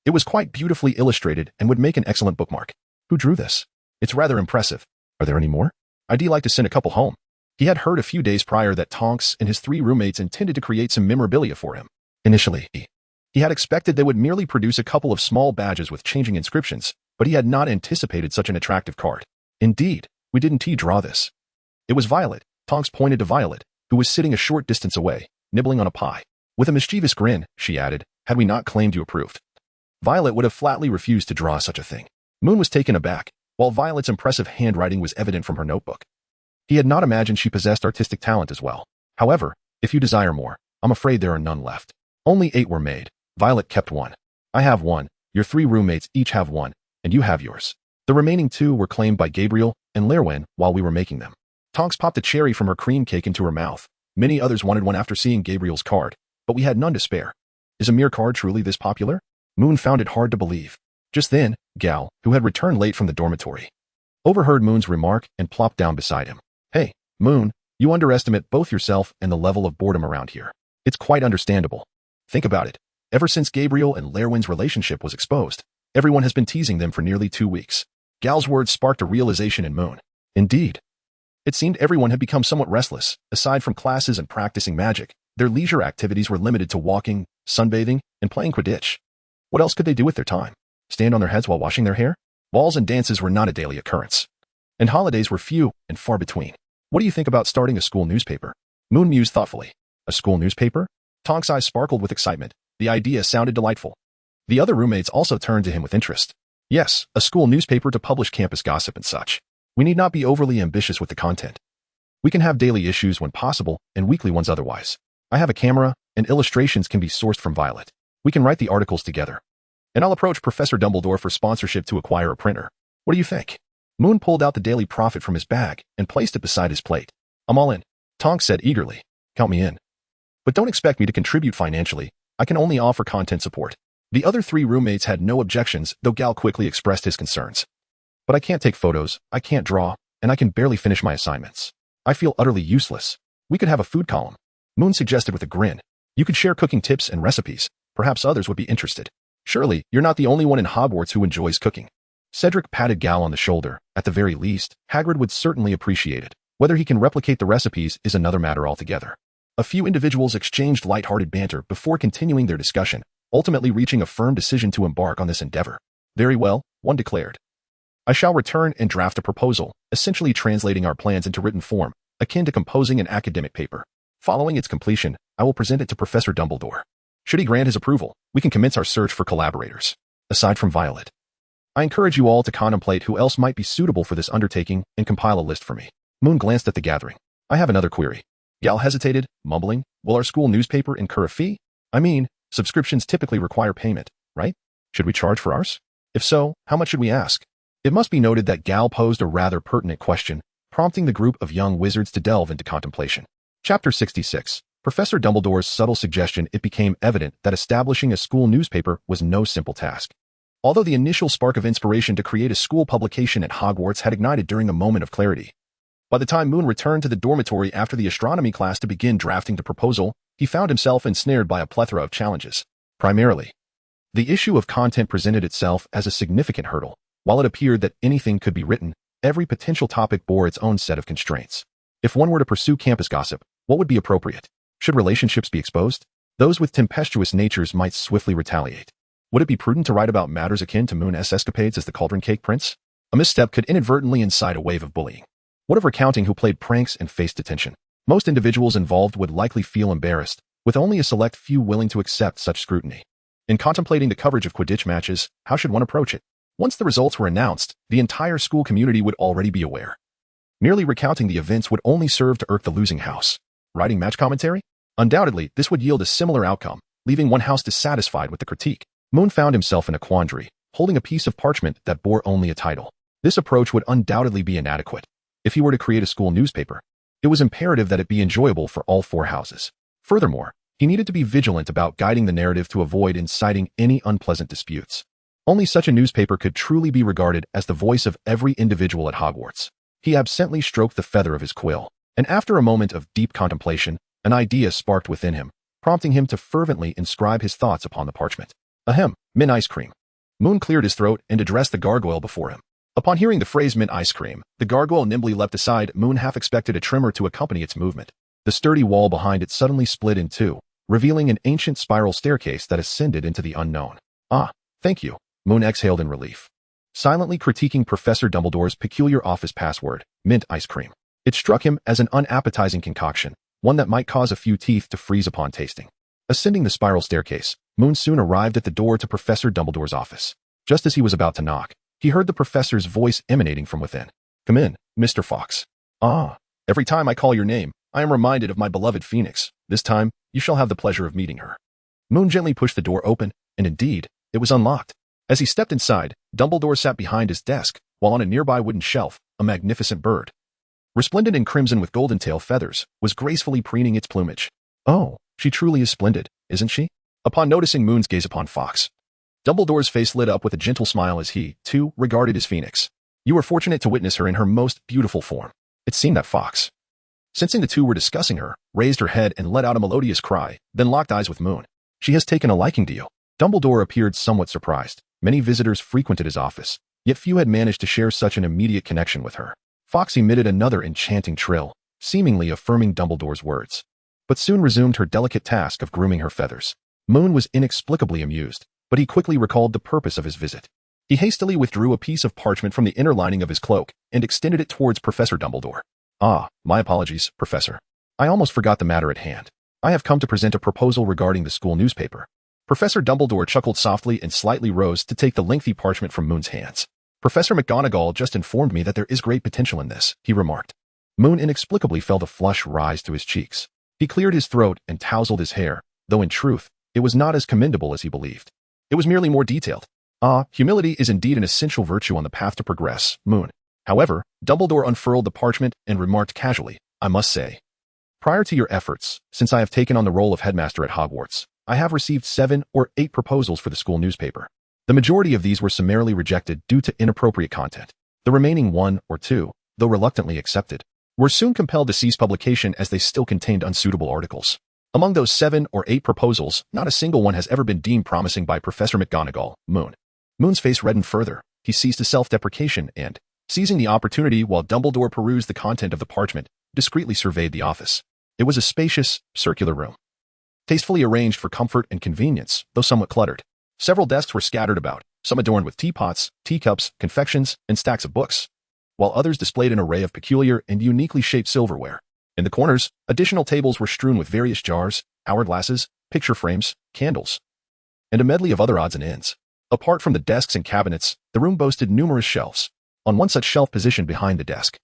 it was quite beautifully illustrated and would make an excellent bookmark. "Who drew this? It's rather impressive. Are there any more? I'd like to send a couple home." He had heard a few days prior that Tonks and his 3 roommates intended to create some memorabilia for him. Initially, he had expected they would merely produce a couple of small badges with changing inscriptions, but he had not anticipated such an attractive card. "Indeed, we didn't draw this." It was Violet. Tonks pointed to Violet, who was sitting a short distance away, nibbling on a pie. With a mischievous grin, she added, "Had we not claimed you approved?" Violet would have flatly refused to draw such a thing. Moon was taken aback, while Violet's impressive handwriting was evident from her notebook. He had not imagined she possessed artistic talent as well. "However, if you desire more, I'm afraid there are none left. Only 8 were made." Violet kept 1. "I have 1, your 3 roommates each have 1, and you have yours. The remaining 2 were claimed by Gabriel and Lerwin while we were making them." Tonks popped a cherry from her cream cake into her mouth. Many others wanted one after seeing Gabriel's card, but we had none to spare. Is a mere card truly this popular? Moon found it hard to believe. Just then, Gal, who had returned late from the dormitory, overheard Moon's remark and plopped down beside him. "Hey, Moon, you underestimate both yourself and the level of boredom around here. It's quite understandable. Think about it. Ever since Gabriel and Lerwin's relationship was exposed, everyone has been teasing them for nearly 2 weeks." Gal's words sparked a realization in Moon. Indeed. It seemed everyone had become somewhat restless. Aside from classes and practicing magic, their leisure activities were limited to walking, sunbathing, and playing Quidditch. What else could they do with their time? Stand on their heads while washing their hair? Balls and dances were not a daily occurrence. And holidays were few and far between. What do you think about starting a school newspaper? Moon mused thoughtfully. A school newspaper? Tonk's eyes sparkled with excitement. The idea sounded delightful. The other roommates also turned to him with interest. Yes, a school newspaper to publish campus gossip and such. We need not be overly ambitious with the content. We can have daily issues when possible and weekly ones otherwise. I have a camera, and illustrations can be sourced from Violet. We can write the articles together. And I'll approach Professor Dumbledore for sponsorship to acquire a printer. What do you think? Moon pulled out the Daily Prophet from his bag and placed it beside his plate. I'm all in, Tonk said eagerly. Count me in. But don't expect me to contribute financially. I can only offer content support. The other three roommates had no objections, though Gal quickly expressed his concerns. But I can't take photos, I can't draw, and I can barely finish my assignments. I feel utterly useless. We could have a food column. Moon suggested with a grin. You could share cooking tips and recipes. Perhaps others would be interested. Surely, you're not the only one in Hogwarts who enjoys cooking. Cedric patted Gal on the shoulder. At the very least, Hagrid would certainly appreciate it. Whether he can replicate the recipes is another matter altogether. A few individuals exchanged light-hearted banter before continuing their discussion, ultimately reaching a firm decision to embark on this endeavor. Very well, one declared. I shall return and draft a proposal, essentially translating our plans into written form, akin to composing an academic paper. Following its completion, I will present it to Professor Dumbledore. Should he grant his approval, we can commence our search for collaborators. Aside from Violet, I encourage you all to contemplate who else might be suitable for this undertaking and compile a list for me. Moon glanced at the gathering. I have another query. Gal hesitated, mumbling, will our school newspaper incur a fee? I mean, subscriptions typically require payment, right? Should we charge for ours? If so, how much should we ask? It must be noted that Gal posed a rather pertinent question, prompting the group of young wizards to delve into contemplation. Chapter 66. Professor Dumbledore's subtle suggestion. It became evident that establishing a school newspaper was no simple task. Although the initial spark of inspiration to create a school publication at Hogwarts had ignited during a moment of clarity, by the time Moon returned to the dormitory after the astronomy class to begin drafting the proposal, he found himself ensnared by a plethora of challenges. Primarily, the issue of content presented itself as a significant hurdle. While it appeared that anything could be written, every potential topic bore its own set of constraints. If one were to pursue campus gossip, what would be appropriate? Should relationships be exposed? Those with tempestuous natures might swiftly retaliate. Would it be prudent to write about matters akin to Moon's escapades as the Cauldron Cake Prince? A misstep could inadvertently incite a wave of bullying. What of recounting who played pranks and faced detention? Most individuals involved would likely feel embarrassed, with only a select few willing to accept such scrutiny. In contemplating the coverage of Quidditch matches, how should one approach it? Once the results were announced, the entire school community would already be aware. Merely recounting the events would only serve to irk the losing house. Writing match commentary? Undoubtedly, this would yield a similar outcome, leaving one house dissatisfied with the critique. Moon found himself in a quandary, holding a piece of parchment that bore only a title. This approach would undoubtedly be inadequate. If he were to create a school newspaper, it was imperative that it be enjoyable for all four houses. Furthermore, he needed to be vigilant about guiding the narrative to avoid inciting any unpleasant disputes. Only such a newspaper could truly be regarded as the voice of every individual at Hogwarts. He absently stroked the feather of his quill, and after a moment of deep contemplation, an idea sparked within him, prompting him to fervently inscribe his thoughts upon the parchment. Ahem, mint ice cream. Moon cleared his throat and addressed the gargoyle before him. Upon hearing the phrase mint ice cream, the gargoyle nimbly leapt aside. Moon half expected a tremor to accompany its movement. The sturdy wall behind it suddenly split in two, revealing an ancient spiral staircase that ascended into the unknown. Ah, thank you. Moon exhaled in relief, silently critiquing Professor Dumbledore's peculiar office password, mint ice cream. It struck him as an unappetizing concoction, one that might cause a few teeth to freeze upon tasting. Ascending the spiral staircase, Moon soon arrived at the door to Professor Dumbledore's office. Just as he was about to knock, he heard the professor's voice emanating from within. Come in, Mr. Fox. Ah, every time I call your name, I am reminded of my beloved Phoenix. This time, you shall have the pleasure of meeting her. Moon gently pushed the door open, and indeed, it was unlocked. As he stepped inside, Dumbledore sat behind his desk, while on a nearby wooden shelf, a magnificent bird, resplendent in crimson with golden tail feathers, was gracefully preening its plumage. Oh, she truly is splendid, isn't she? Upon noticing Moon's gaze upon Fox, Dumbledore's face lit up with a gentle smile as he, too, regarded his Phoenix. You were fortunate to witness her in her most beautiful form. It seemed that Fox, sensing the two were discussing her, raised her head and let out a melodious cry, then locked eyes with Moon. She has taken a liking to you. Dumbledore appeared somewhat surprised. Many visitors frequented his office, yet few had managed to share such an immediate connection with her. Fox emitted another enchanting trill, seemingly affirming Dumbledore's words, but soon resumed her delicate task of grooming her feathers. Moon was inexplicably amused, but he quickly recalled the purpose of his visit. He hastily withdrew a piece of parchment from the inner lining of his cloak and extended it towards Professor Dumbledore. "Ah, my apologies, Professor. I almost forgot the matter at hand. I have come to present a proposal regarding the school newspaper." Professor Dumbledore chuckled softly and slightly rose to take the lengthy parchment from Moon's hands. "Professor McGonagall just informed me that there is great potential in this," he remarked. Moon inexplicably felt a flush rise to his cheeks. He cleared his throat and tousled his hair, though in truth, it was not as commendable as he believed. It was merely more detailed. "Ah, humility is indeed an essential virtue on the path to progress, Moon." However, Dumbledore unfurled the parchment and remarked casually, "I must say, prior to your efforts, since I have taken on the role of headmaster at Hogwarts, I have received 7 or 8 proposals for the school newspaper. The majority of these were summarily rejected due to inappropriate content. The remaining 1 or 2, though reluctantly accepted, were soon compelled to cease publication as they still contained unsuitable articles. Among those 7 or 8 proposals, not a single one has ever been deemed promising by Professor McGonagall, Moon." Moon's face reddened further. He ceased his self-deprecation and, seizing the opportunity while Dumbledore perused the content of the parchment, discreetly surveyed the office. It was a spacious, circular room, tastefully arranged for comfort and convenience, though somewhat cluttered. Several desks were scattered about, some adorned with teapots, teacups, confections, and stacks of books, while others displayed an array of peculiar and uniquely shaped silverware. In the corners, additional tables were strewn with various jars, hourglasses, picture frames, candles, and a medley of other odds and ends. Apart from the desks and cabinets, the room boasted numerous shelves. On one such shelf positioned behind the desk,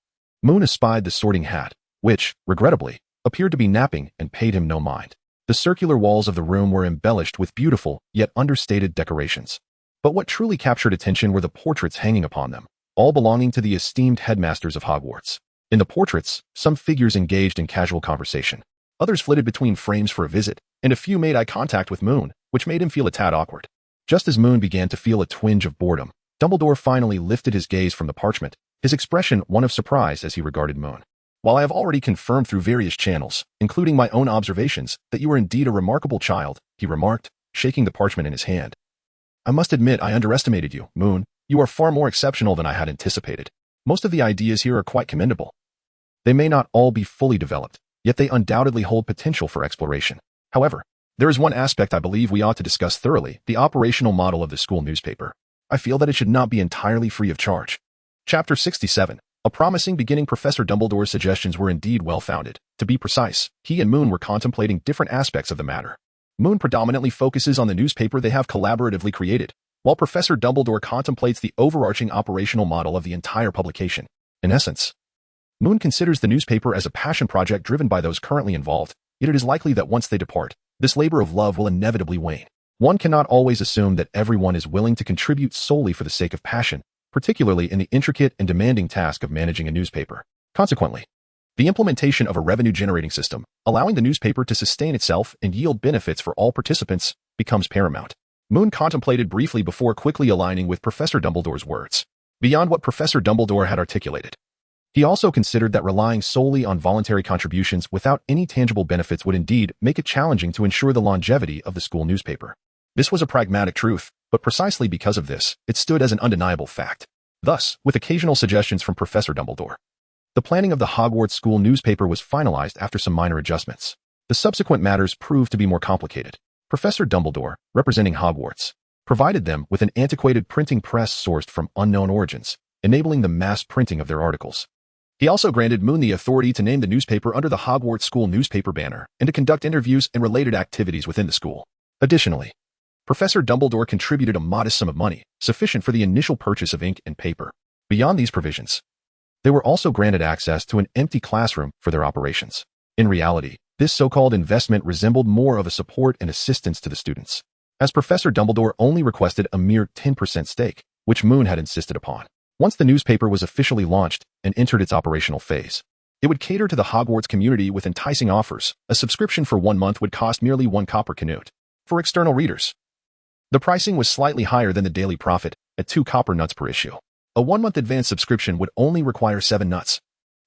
Moon espied the sorting hat, which, regrettably, appeared to be napping and paid him no mind. The circular walls of the room were embellished with beautiful, yet understated decorations. But what truly captured attention were the portraits hanging upon them, all belonging to the esteemed headmasters of Hogwarts. In the portraits, some figures engaged in casual conversation. Others flitted between frames for a visit, and a few made eye contact with Moon, which made him feel a tad awkward. Just as Moon began to feel a twinge of boredom, Dumbledore finally lifted his gaze from the parchment, his expression one of surprise as he regarded Moon. "While I have already confirmed through various channels, including my own observations, that you are indeed a remarkable child," he remarked, shaking the parchment in his hand, "I must admit I underestimated you, Moon. You are far more exceptional than I had anticipated. Most of the ideas here are quite commendable. They may not all be fully developed, yet they undoubtedly hold potential for exploration. However, there is one aspect I believe we ought to discuss thoroughly, the operational model of the school newspaper. I feel that it should not be entirely free of charge." Chapter 67. A promising beginning. Professor Dumbledore's suggestions were indeed well-founded. To be precise, he and Moon were contemplating different aspects of the matter. Moon predominantly focuses on the newspaper they have collaboratively created, while Professor Dumbledore contemplates the overarching operational model of the entire publication. In essence, Moon considers the newspaper as a passion project driven by those currently involved, yet it is likely that once they depart, this labor of love will inevitably wane. One cannot always assume that everyone is willing to contribute solely for the sake of passion, particularly in the intricate and demanding task of managing a newspaper. Consequently, the implementation of a revenue-generating system, allowing the newspaper to sustain itself and yield benefits for all participants, becomes paramount. Moon contemplated briefly before quickly aligning with Professor Dumbledore's words. Beyond what Professor Dumbledore had articulated, he also considered that relying solely on voluntary contributions without any tangible benefits would indeed make it challenging to ensure the longevity of the school newspaper. This was a pragmatic truth, but precisely because of this, it stood as an undeniable fact. Thus, with occasional suggestions from Professor Dumbledore, the planning of the Hogwarts school newspaper was finalized after some minor adjustments. The subsequent matters proved to be more complicated. Professor Dumbledore, representing Hogwarts, provided them with an antiquated printing press sourced from unknown origins, enabling the mass printing of their articles. He also granted Moon the authority to name the newspaper under the Hogwarts school newspaper banner and to conduct interviews and related activities within the school. Additionally, Professor Dumbledore contributed a modest sum of money, sufficient for the initial purchase of ink and paper. Beyond these provisions, they were also granted access to an empty classroom for their operations. In reality, this so-called investment resembled more of a support and assistance to the students, as Professor Dumbledore only requested a mere 10% stake, which Moon had insisted upon. Once the newspaper was officially launched and entered its operational phase, it would cater to the Hogwarts community with enticing offers. A subscription for 1 month would cost merely 1 copper canute. For external readers, the pricing was slightly higher than the daily profit, at 2 copper nuts per issue. A 1-month advance subscription would only require 7 nuts,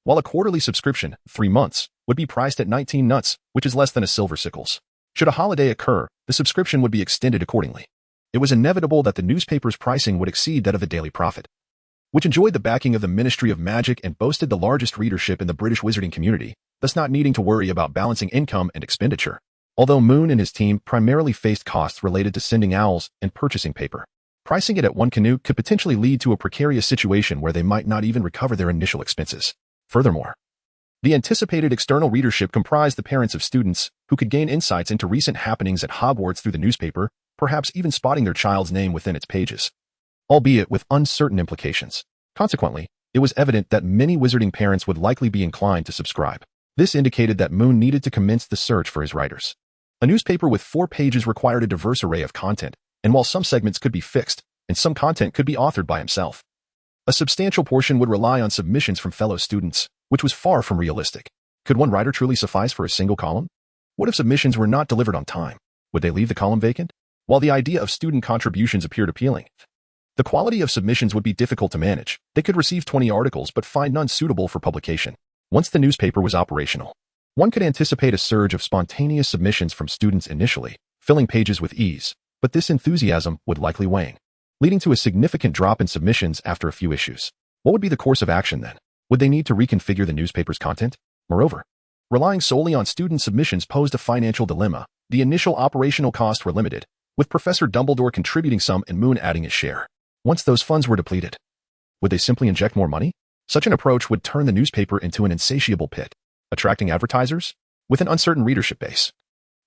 while a quarterly subscription, 3 months, would be priced at 19 nuts, which is less than a silver sickles. Should a holiday occur, the subscription would be extended accordingly. It was inevitable that the newspaper's pricing would exceed that of the daily profit. which enjoyed the backing of the Ministry of Magic and boasted the largest readership in the British wizarding community, thus not needing to worry about balancing income and expenditure. Although Moon and his team primarily faced costs related to sending owls and purchasing paper, pricing it at one canoe could potentially lead to a precarious situation where they might not even recover their initial expenses. Furthermore, the anticipated external readership comprised the parents of students who could gain insights into recent happenings at Hogwarts through the newspaper, perhaps even spotting their child's name within its pages, albeit with uncertain implications. Consequently, it was evident that many wizarding parents would likely be inclined to subscribe. This indicated that Moon needed to commence the search for his writers. A newspaper with 4 pages required a diverse array of content, and while some segments could be fixed, and some content could be authored by himself, a substantial portion would rely on submissions from fellow students, which was far from realistic. Could one writer truly suffice for a single column? What if submissions were not delivered on time? Would they leave the column vacant? While the idea of student contributions appeared appealing, the quality of submissions would be difficult to manage. They could receive 20 articles but find none suitable for publication. Once the newspaper was operational, one could anticipate a surge of spontaneous submissions from students initially, filling pages with ease, but this enthusiasm would likely wane, leading to a significant drop in submissions after a few issues. What would be the course of action then? Would they need to reconfigure the newspaper's content? Moreover, relying solely on student submissions posed a financial dilemma. The initial operational costs were limited, with Professor Dumbledore contributing some and Moon adding his share. Once those funds were depleted, would they simply inject more money? Such an approach would turn the newspaper into an insatiable pit, attracting advertisers with an uncertain readership base.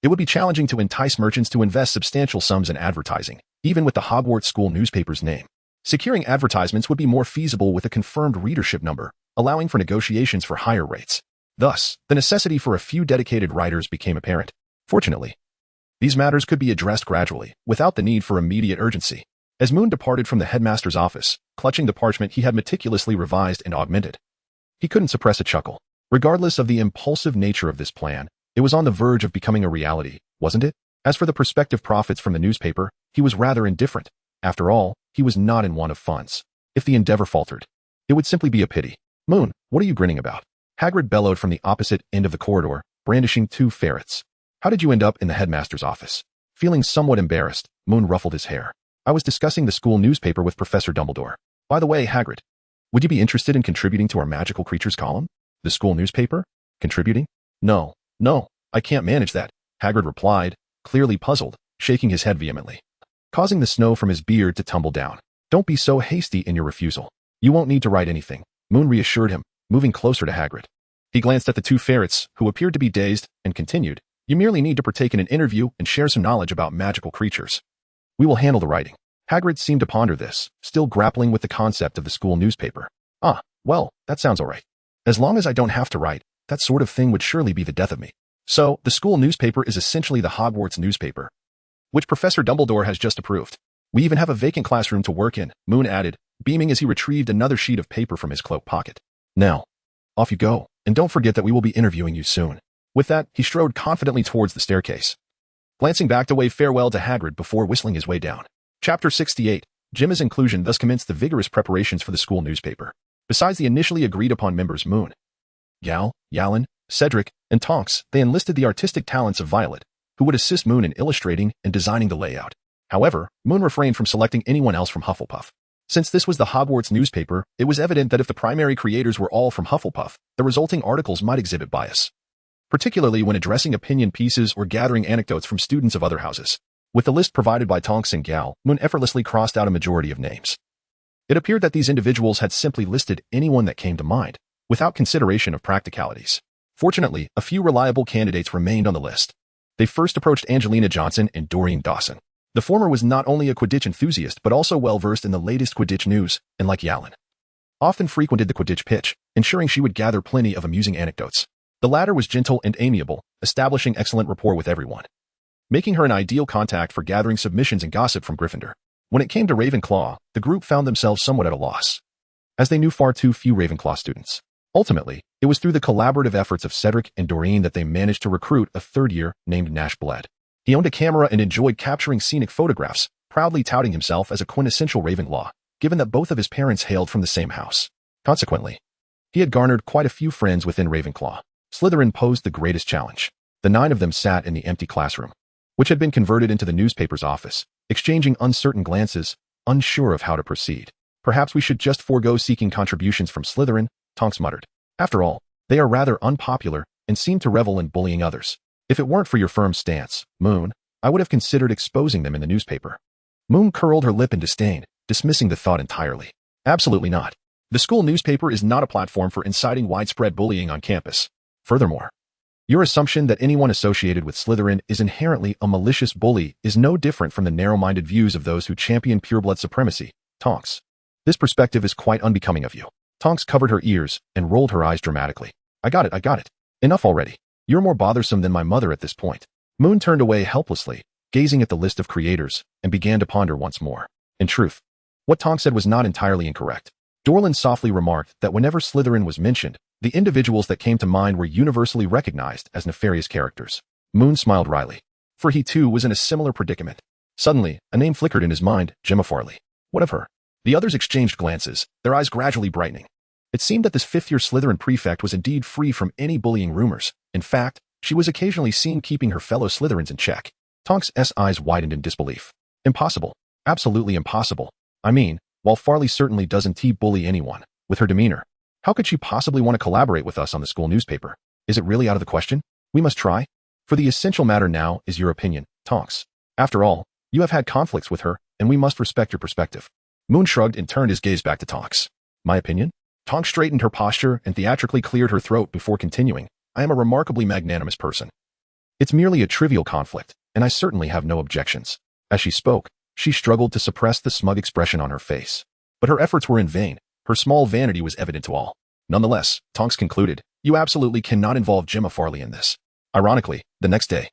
It would be challenging to entice merchants to invest substantial sums in advertising, even with the Hogwarts school newspaper's name. Securing advertisements would be more feasible with a confirmed readership number, allowing for negotiations for higher rates. Thus, the necessity for a few dedicated writers became apparent. Fortunately, these matters could be addressed gradually, without the need for immediate urgency. As Moon departed from the headmaster's office, clutching the parchment he had meticulously revised and augmented, he couldn't suppress a chuckle. Regardless of the impulsive nature of this plan, it was on the verge of becoming a reality, wasn't it? As for the prospective profits from the newspaper, he was rather indifferent. After all, he was not in want of funds. If the endeavor faltered, it would simply be a pity. Moon, what are you grinning about? Hagrid bellowed from the opposite end of the corridor, brandishing 2 ferrets. How did you end up in the headmaster's office? Feeling somewhat embarrassed, Moon ruffled his hair. I was discussing the school newspaper with Professor Dumbledore. By the way, Hagrid, would you be interested in contributing to our magical creatures column? The school newspaper? Contributing? No, I can't manage that, Hagrid replied, clearly puzzled, shaking his head vehemently, causing the snow from his beard to tumble down. Don't be so hasty in your refusal. You won't need to write anything, Moon reassured him, moving closer to Hagrid. He glanced at the 2 ferrets, who appeared to be dazed, and continued, You merely need to partake in an interview and share some knowledge about magical creatures. We will handle the writing. Hagrid seemed to ponder this, still grappling with the concept of the school newspaper. Well, that sounds all right. As long as I don't have to write, that sort of thing would surely be the death of me. So, the school newspaper is essentially the Hogwarts newspaper, which Professor Dumbledore has just approved. We even have a vacant classroom to work in, Moon added, beaming as he retrieved another sheet of paper from his cloak pocket. Now, off you go, and don't forget that we will be interviewing you soon. With that, he strode confidently towards the staircase, glancing back to wave farewell to Hagrid before whistling his way down. Chapter 68. Gemma's inclusion thus commenced the vigorous preparations for the school newspaper. Besides the initially agreed-upon members Moon, Gal, Yalin, Cedric, and Tonks, they enlisted the artistic talents of Violet, who would assist Moon in illustrating and designing the layout. However, Moon refrained from selecting anyone else from Hufflepuff. Since this was the Hogwarts newspaper, it was evident that if the primary creators were all from Hufflepuff, the resulting articles might exhibit bias, particularly when addressing opinion pieces or gathering anecdotes from students of other houses. With the list provided by Tonks and Gal, Moon effortlessly crossed out a majority of names. It appeared that these individuals had simply listed anyone that came to mind, without consideration of practicalities. Fortunately, a few reliable candidates remained on the list. They first approached Angelina Johnson and Doreen Dawson. The former was not only a Quidditch enthusiast but also well-versed in the latest Quidditch news, and like Yalin, often frequented the Quidditch pitch, ensuring she would gather plenty of amusing anecdotes. The latter was gentle and amiable, establishing excellent rapport with everyone, making her an ideal contact for gathering submissions and gossip from Gryffindor. When it came to Ravenclaw, the group found themselves somewhat at a loss, as they knew far too few Ravenclaw students. Ultimately, it was through the collaborative efforts of Cedric and Doreen that they managed to recruit a third year named Nash Bled. He owned a camera and enjoyed capturing scenic photographs, proudly touting himself as a quintessential Ravenclaw, given that both of his parents hailed from the same house. Consequently, he had garnered quite a few friends within Ravenclaw. Slytherin posed the greatest challenge. The 9 of them sat in the empty classroom, which had been converted into the newspaper's office, exchanging uncertain glances, unsure of how to proceed. Perhaps we should just forego seeking contributions from Slytherin, Tonks muttered. After all, they are rather unpopular and seem to revel in bullying others. If it weren't for your firm stance, Moon, I would have considered exposing them in the newspaper. Moon curled her lip in disdain, dismissing the thought entirely. Absolutely not. The school newspaper is not a platform for inciting widespread bullying on campus. Furthermore, your assumption that anyone associated with Slytherin is inherently a malicious bully is no different from the narrow-minded views of those who champion pureblood supremacy, Tonks. This perspective is quite unbecoming of you. Tonks covered her ears and rolled her eyes dramatically. I got it. Enough already. You're more bothersome than my mother at this point. Moon turned away helplessly, gazing at the list of creators, and began to ponder once more. In truth, what Tonks said was not entirely incorrect. Dorlin softly remarked that whenever Slytherin was mentioned, the individuals that came to mind were universally recognized as nefarious characters. Moon smiled wryly, for he too was in a similar predicament. Suddenly, a name flickered in his mind, Gemma Farley. What of her? The others exchanged glances, their eyes gradually brightening. It seemed that this fifth-year Slytherin prefect was indeed free from any bullying rumors. In fact, she was occasionally seen keeping her fellow Slytherins in check. Tonks' eyes widened in disbelief. Impossible. Absolutely impossible. I mean, while Farley certainly doesn't bully anyone, with her demeanor, how could she possibly want to collaborate with us on the school newspaper? Is it really out of the question? We must try. For the essential matter now is your opinion, Tonks. After all, you have had conflicts with her, and we must respect your perspective. Moon shrugged and turned his gaze back to Tonks. My opinion? Tonks straightened her posture and theatrically cleared her throat before continuing. I am a remarkably magnanimous person. It's merely a trivial conflict, and I certainly have no objections. As she spoke, she struggled to suppress the smug expression on her face. But her efforts were in vain. Her small vanity was evident to all. Nonetheless, Tonks concluded, you absolutely cannot involve Gemma Farley in this. Ironically, the next day,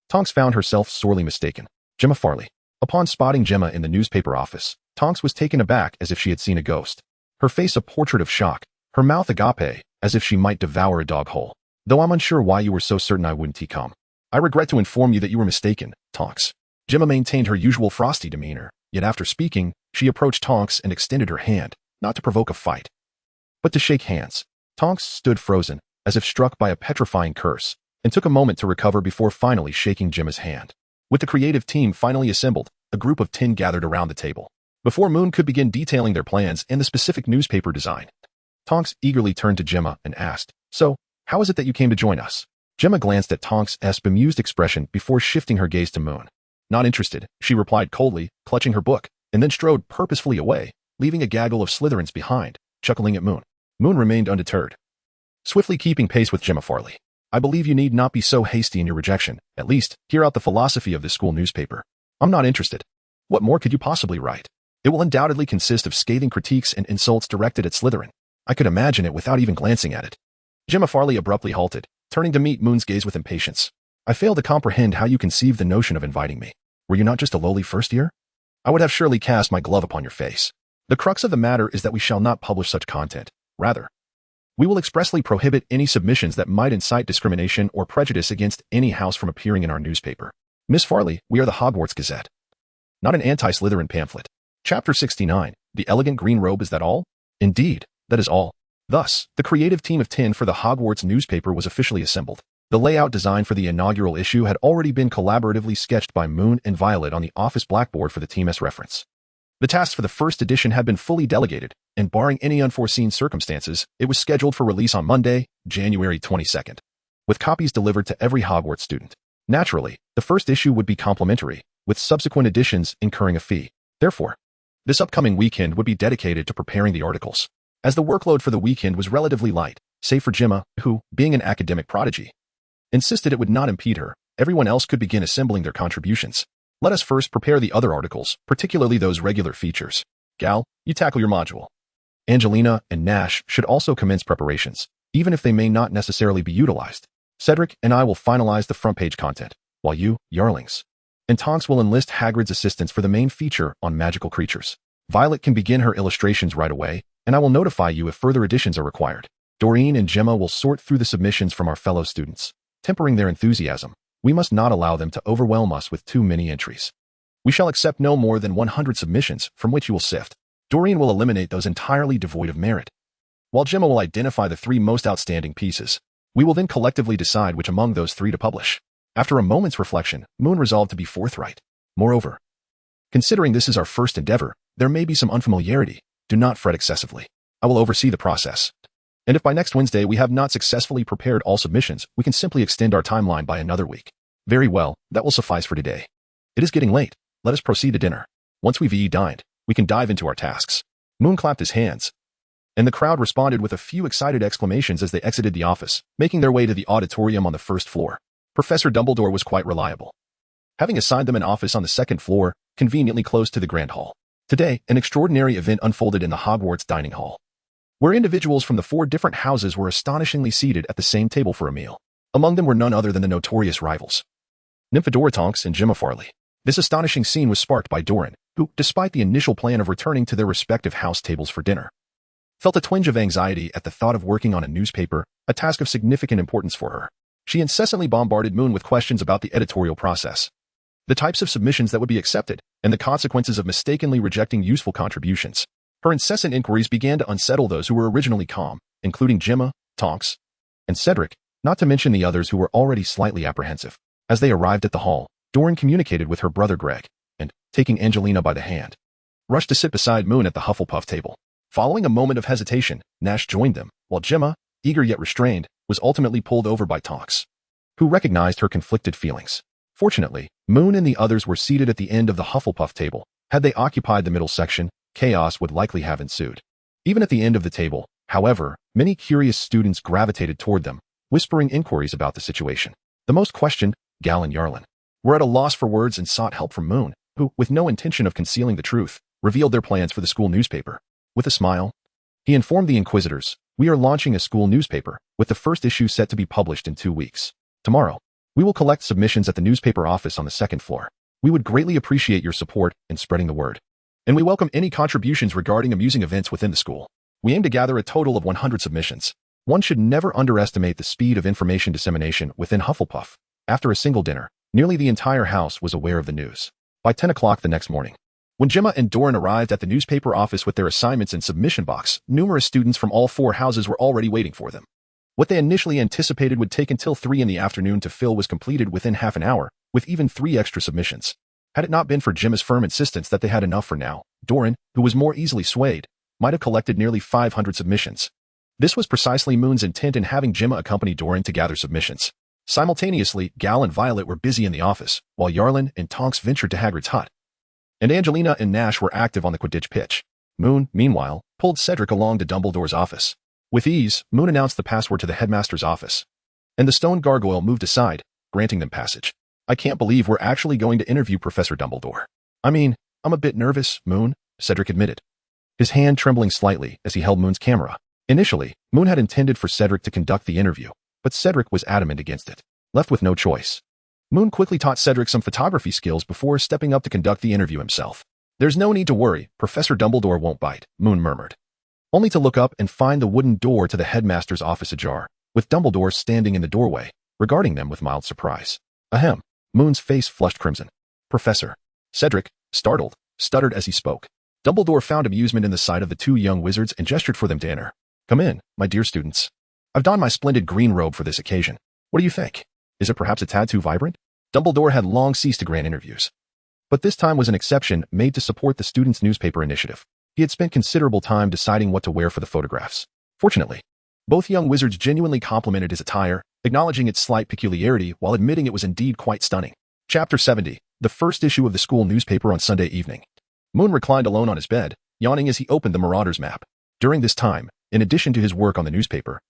Tonks found herself sorely mistaken. Gemma Farley. Upon spotting Gemma in the newspaper office, Tonks was taken aback as if she had seen a ghost. Her face a portrait of shock, her mouth agape, as if she might devour a dog whole. Though I'm unsure why you were so certain I wouldn't come. I regret to inform you that you were mistaken, Tonks. Gemma maintained her usual frosty demeanor, yet after speaking, she approached Tonks and extended her hand, not to provoke a fight, but to shake hands. Tonks stood frozen, as if struck by a petrifying curse, and took a moment to recover before finally shaking Gemma's hand. With the creative team finally assembled, a group of 10 gathered around the table. Before Moon could begin detailing their plans and the specific newspaper design, Tonks eagerly turned to Gemma and asked, So, how is it that you came to join us? Gemma glanced at Tonks' bemused expression before shifting her gaze to Moon. Not interested, she replied coldly, clutching her book, and then strode purposefully away, leaving a gaggle of Slytherins behind, chuckling at Moon. Moon remained undeterred, swiftly keeping pace with Gemma Farley. I believe you need not be so hasty in your rejection. At least, hear out the philosophy of this school newspaper. I'm not interested. What more could you possibly write? It will undoubtedly consist of scathing critiques and insults directed at Slytherin. I could imagine it without even glancing at it. Gemma Farley abruptly halted, turning to meet Moon's gaze with impatience. I fail to comprehend how you conceived the notion of inviting me. Were you not just a lowly first year? I would have surely cast my glove upon your face. The crux of the matter is that we shall not publish such content. Rather, we will expressly prohibit any submissions that might incite discrimination or prejudice against any house from appearing in our newspaper. Miss Farley, we are the Hogwarts Gazette, not an anti-Slytherin pamphlet. Chapter 69. The Elegant Green Robe. Is that all? Indeed, that is all. Thus, the creative team of 10 for the Hogwarts newspaper was officially assembled. The layout design for the inaugural issue had already been collaboratively sketched by Moon and Violet on the office blackboard for the team's reference. The task for the first edition had been fully delegated, and barring any unforeseen circumstances, it was scheduled for release on Monday, January 22nd, with copies delivered to every Hogwarts student. Naturally, the first issue would be complimentary, with subsequent editions incurring a fee. Therefore, this upcoming weekend would be dedicated to preparing the articles. As the workload for the weekend was relatively light, save for Gemma, who, being an academic prodigy, insisted it would not impede her, everyone else could begin assembling their contributions. Let us first prepare the other articles, particularly those regular features. Gal, you tackle your module. Angelina and Nash should also commence preparations, even if they may not necessarily be utilized. Cedric and I will finalize the front page content, while you, Yarlings, and Tonks will enlist Hagrid's assistance for the main feature on magical creatures. Violet can begin her illustrations right away, and I will notify you if further additions are required. Doreen and Gemma will sort through the submissions from our fellow students, tempering their enthusiasm. We must not allow them to overwhelm us with too many entries. We shall accept no more than 100 submissions, from which you will sift. Doreen will eliminate those entirely devoid of merit, while Gemma will identify the 3 most outstanding pieces. We will then collectively decide which among those 3 to publish. After a moment's reflection, Moon resolved to be forthright. Moreover, considering this is our first endeavor, there may be some unfamiliarity. Do not fret excessively. I will oversee the process. And if by next Wednesday we have not successfully prepared all submissions, we can simply extend our timeline by another week. Very well, that will suffice for today. It is getting late. Let us proceed to dinner. Once we've dined, we can dive into our tasks. Moon clapped his hands, and the crowd responded with a few excited exclamations as they exited the office, making their way to the auditorium on the first floor. Professor Dumbledore was quite reliable, having assigned them an office on the second floor, conveniently close to the Grand Hall. Today, an extraordinary event unfolded in the Hogwarts dining hall, where individuals from the 4 different houses were astonishingly seated at the same table for a meal. Among them were none other than the notorious rivals, Nymphadora Tonks and Gemma Farley. This astonishing scene was sparked by Doran, who, despite the initial plan of returning to their respective house tables for dinner, felt a twinge of anxiety at the thought of working on a newspaper, a task of significant importance for her. She incessantly bombarded Moon with questions about the editorial process, the types of submissions that would be accepted, and the consequences of mistakenly rejecting useful contributions. Her incessant inquiries began to unsettle those who were originally calm, including Gemma, Tonks, and Cedric, not to mention the others who were already slightly apprehensive. As they arrived at the hall, Doran communicated with her brother Greg, and, taking Angelina by the hand, rushed to sit beside Moon at the Hufflepuff table. Following a moment of hesitation, Nash joined them, while Gemma, eager yet restrained, was ultimately pulled over by Tonks, who recognized her conflicted feelings. Fortunately, Moon and the others were seated at the end of the Hufflepuff table. Had they occupied the middle section, chaos would likely have ensued. Even at the end of the table, however, many curious students gravitated toward them, whispering inquiries about the situation. The most questioned, Gal and Yarlin, were at a loss for words and sought help from Moon, who, with no intention of concealing the truth, revealed their plans for the school newspaper. With a smile, he informed the Inquisitors, "We are launching a school newspaper, with the first issue set to be published in 2 weeks. Tomorrow, we will collect submissions at the newspaper office on the second floor. We would greatly appreciate your support in spreading the word, and we welcome any contributions regarding amusing events within the school. We aim to gather a total of 100 submissions. One should never underestimate the speed of information dissemination within Hufflepuff." After a single dinner, nearly the entire house was aware of the news. By 10 o'clock the next morning, when Gemma and Doran arrived at the newspaper office with their assignments and submission box, numerous students from all 4 houses were already waiting for them. What they initially anticipated would take until 3 in the afternoon to fill was completed within half an hour, with even 3 extra submissions. Had it not been for Gemma's firm insistence that they had enough for now, Doran, who was more easily swayed, might have collected nearly 500 submissions. This was precisely Moon's intent in having Gemma accompany Doran to gather submissions. Simultaneously, Gal and Violet were busy in the office, while Yarlin and Tonks ventured to Hagrid's hut, and Angelina and Nash were active on the Quidditch pitch. Moon, meanwhile, pulled Cedric along to Dumbledore's office. With ease, Moon announced the password to the headmaster's office, and the stone gargoyle moved aside, granting them passage. "I can't believe we're actually going to interview Professor Dumbledore. I mean, I'm a bit nervous, Moon," Cedric admitted, his hand trembling slightly as he held Moon's camera. Initially, Moon had intended for Cedric to conduct the interview, but Cedric was adamant against it. Left with no choice, Moon quickly taught Cedric some photography skills before stepping up to conduct the interview himself. "There's no need to worry, Professor Dumbledore won't bite," Moon murmured, only to look up and find the wooden door to the headmaster's office ajar, with Dumbledore standing in the doorway, regarding them with mild surprise. "Ahem." Moon's face flushed crimson. "Professor." Cedric, startled, stuttered as he spoke. Dumbledore found amusement in the sight of the 2 young wizards and gestured for them to enter. "Come in, my dear students. I've donned my splendid green robe for this occasion. What do you think? Is it perhaps a tad too vibrant?" Dumbledore had long ceased to grant interviews, but this time was an exception made to support the students' newspaper initiative. He had spent considerable time deciding what to wear for the photographs. Fortunately, both young wizards genuinely complimented his attire, acknowledging its slight peculiarity while admitting it was indeed quite stunning. Chapter 70, the first issue of the school newspaper on Sunday evening. Moon reclined alone on his bed, yawning as he opened the Marauders map. During this time, in addition to his work on the newspaper,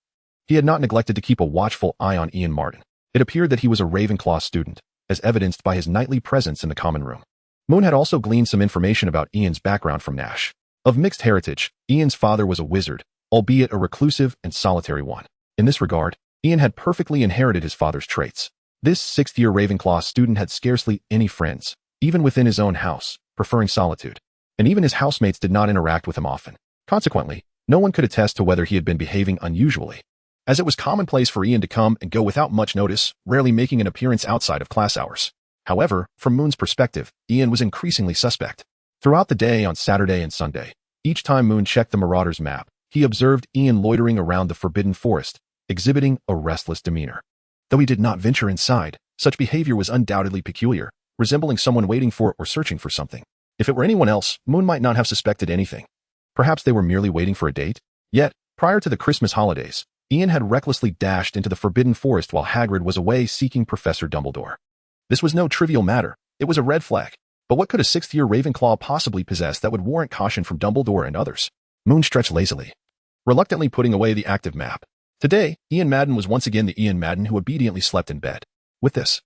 he had not neglected to keep a watchful eye on Ian Martin. It appeared that he was a Ravenclaw student, as evidenced by his nightly presence in the common room. Moon had also gleaned some information about Ian's background from Nash. Of mixed heritage, Ian's father was a wizard, albeit a reclusive and solitary one. In this regard, Ian had perfectly inherited his father's traits. This 6th-year Ravenclaw student had scarcely any friends, even within his own house, preferring solitude. And even his housemates did not interact with him often. Consequently, no one could attest to whether he had been behaving unusually, as it was commonplace for Ian to come and go without much notice, rarely making an appearance outside of class hours. However, from Moon's perspective, Ian was increasingly suspect. Throughout the day on Saturday and Sunday, each time Moon checked the Marauders map, he observed Ian loitering around the Forbidden Forest, exhibiting a restless demeanor. Though he did not venture inside, such behavior was undoubtedly peculiar, resembling someone waiting for or searching for something. If it were anyone else, Moon might not have suspected anything. Perhaps they were merely waiting for a date? Yet, prior to the Christmas holidays, Ian had recklessly dashed into the Forbidden Forest while Hagrid was away seeking Professor Dumbledore. This was no trivial matter. It was a red flag. But what could a sixth-year Ravenclaw possibly possess that would warrant caution from Dumbledore and others? Moon stretched lazily, reluctantly putting away the active map. Today, Ian Madden was once again the Ian Madden who obediently slept in bed. With this,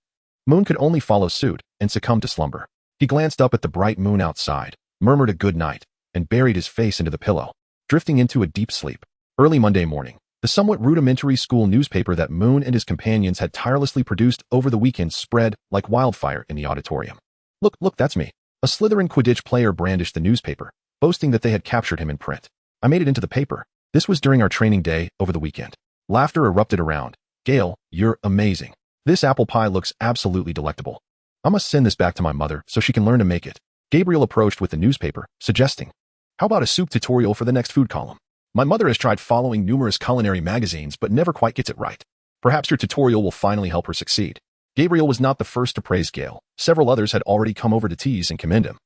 Moon could only follow suit and succumb to slumber. He glanced up at the bright moon outside, murmured a good night, and buried his face into the pillow, drifting into a deep sleep. Early Monday morning, the somewhat rudimentary school newspaper that Moon and his companions had tirelessly produced over the weekend spread like wildfire in the auditorium. Look, that's me. A Slytherin Quidditch player brandished the newspaper, boasting that they had captured him in print. I made it into the paper. This was during our training day over the weekend. Laughter erupted around. Gale, you're amazing. This apple pie looks absolutely delectable. I must send this back to my mother so she can learn to make it. Gabriel approached with the newspaper, suggesting, how about a soup tutorial for the next food column? My mother has tried following numerous culinary magazines but never quite gets it right. Perhaps your tutorial will finally help her succeed. Gabriel was not the first to praise Gale. Several others had already come over to tease and commend him,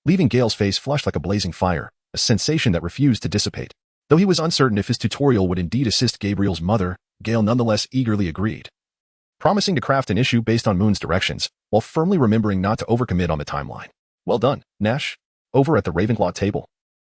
leaving Gale's face flushed like a blazing fire, a sensation that refused to dissipate. Though he was uncertain if his tutorial would indeed assist Gabriel's mother, Gale nonetheless eagerly agreed, promising to craft an issue based on Moon's directions, while firmly remembering not to overcommit on the timeline. Well done, Nash. Over at the Ravenclaw table,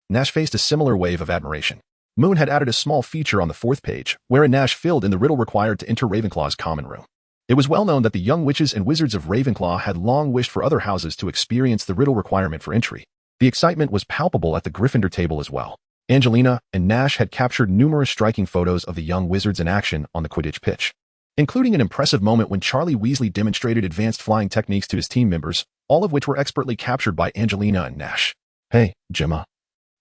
Nash faced a similar wave of admiration. Moon had added a small feature on the 4th page, wherein Nash filled in the riddle required to enter Ravenclaw's common room. It was well known that the young witches and wizards of Ravenclaw had long wished for other houses to experience the riddle requirement for entry. The excitement was palpable at the Gryffindor table as well. Angelina and Nash had captured numerous striking photos of the young wizards in action on the Quidditch pitch, including an impressive moment when Charlie Weasley demonstrated advanced flying techniques to his team members, all of which were expertly captured by Angelina and Nash. Hey, Gemma.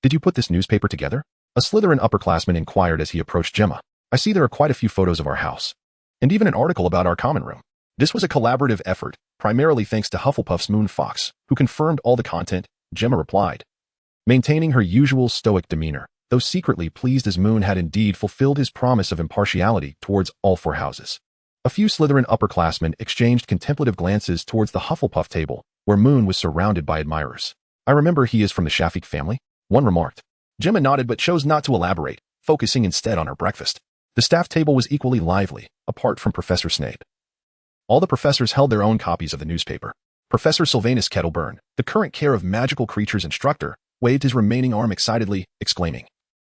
Did you put this newspaper together? A Slytherin upperclassman inquired as he approached Gemma. I see there are quite a few photos of our house, and even an article about our common room. This was a collaborative effort, primarily thanks to Hufflepuff's Moon Fox, who confirmed all the content, Gemma replied, maintaining her usual stoic demeanor, though secretly pleased as Moon had indeed fulfilled his promise of impartiality towards all 4 houses. A few Slytherin upperclassmen exchanged contemplative glances towards the Hufflepuff table, where Moon was surrounded by admirers. I remember he is from the Shafik family, one remarked. Gemma nodded but chose not to elaborate, focusing instead on her breakfast. The staff table was equally lively, apart from Professor Snape. All the professors held their own copies of the newspaper. Professor Sylvanus Kettleburn, the current Care of Magical Creatures instructor, waved his remaining arm excitedly, exclaiming,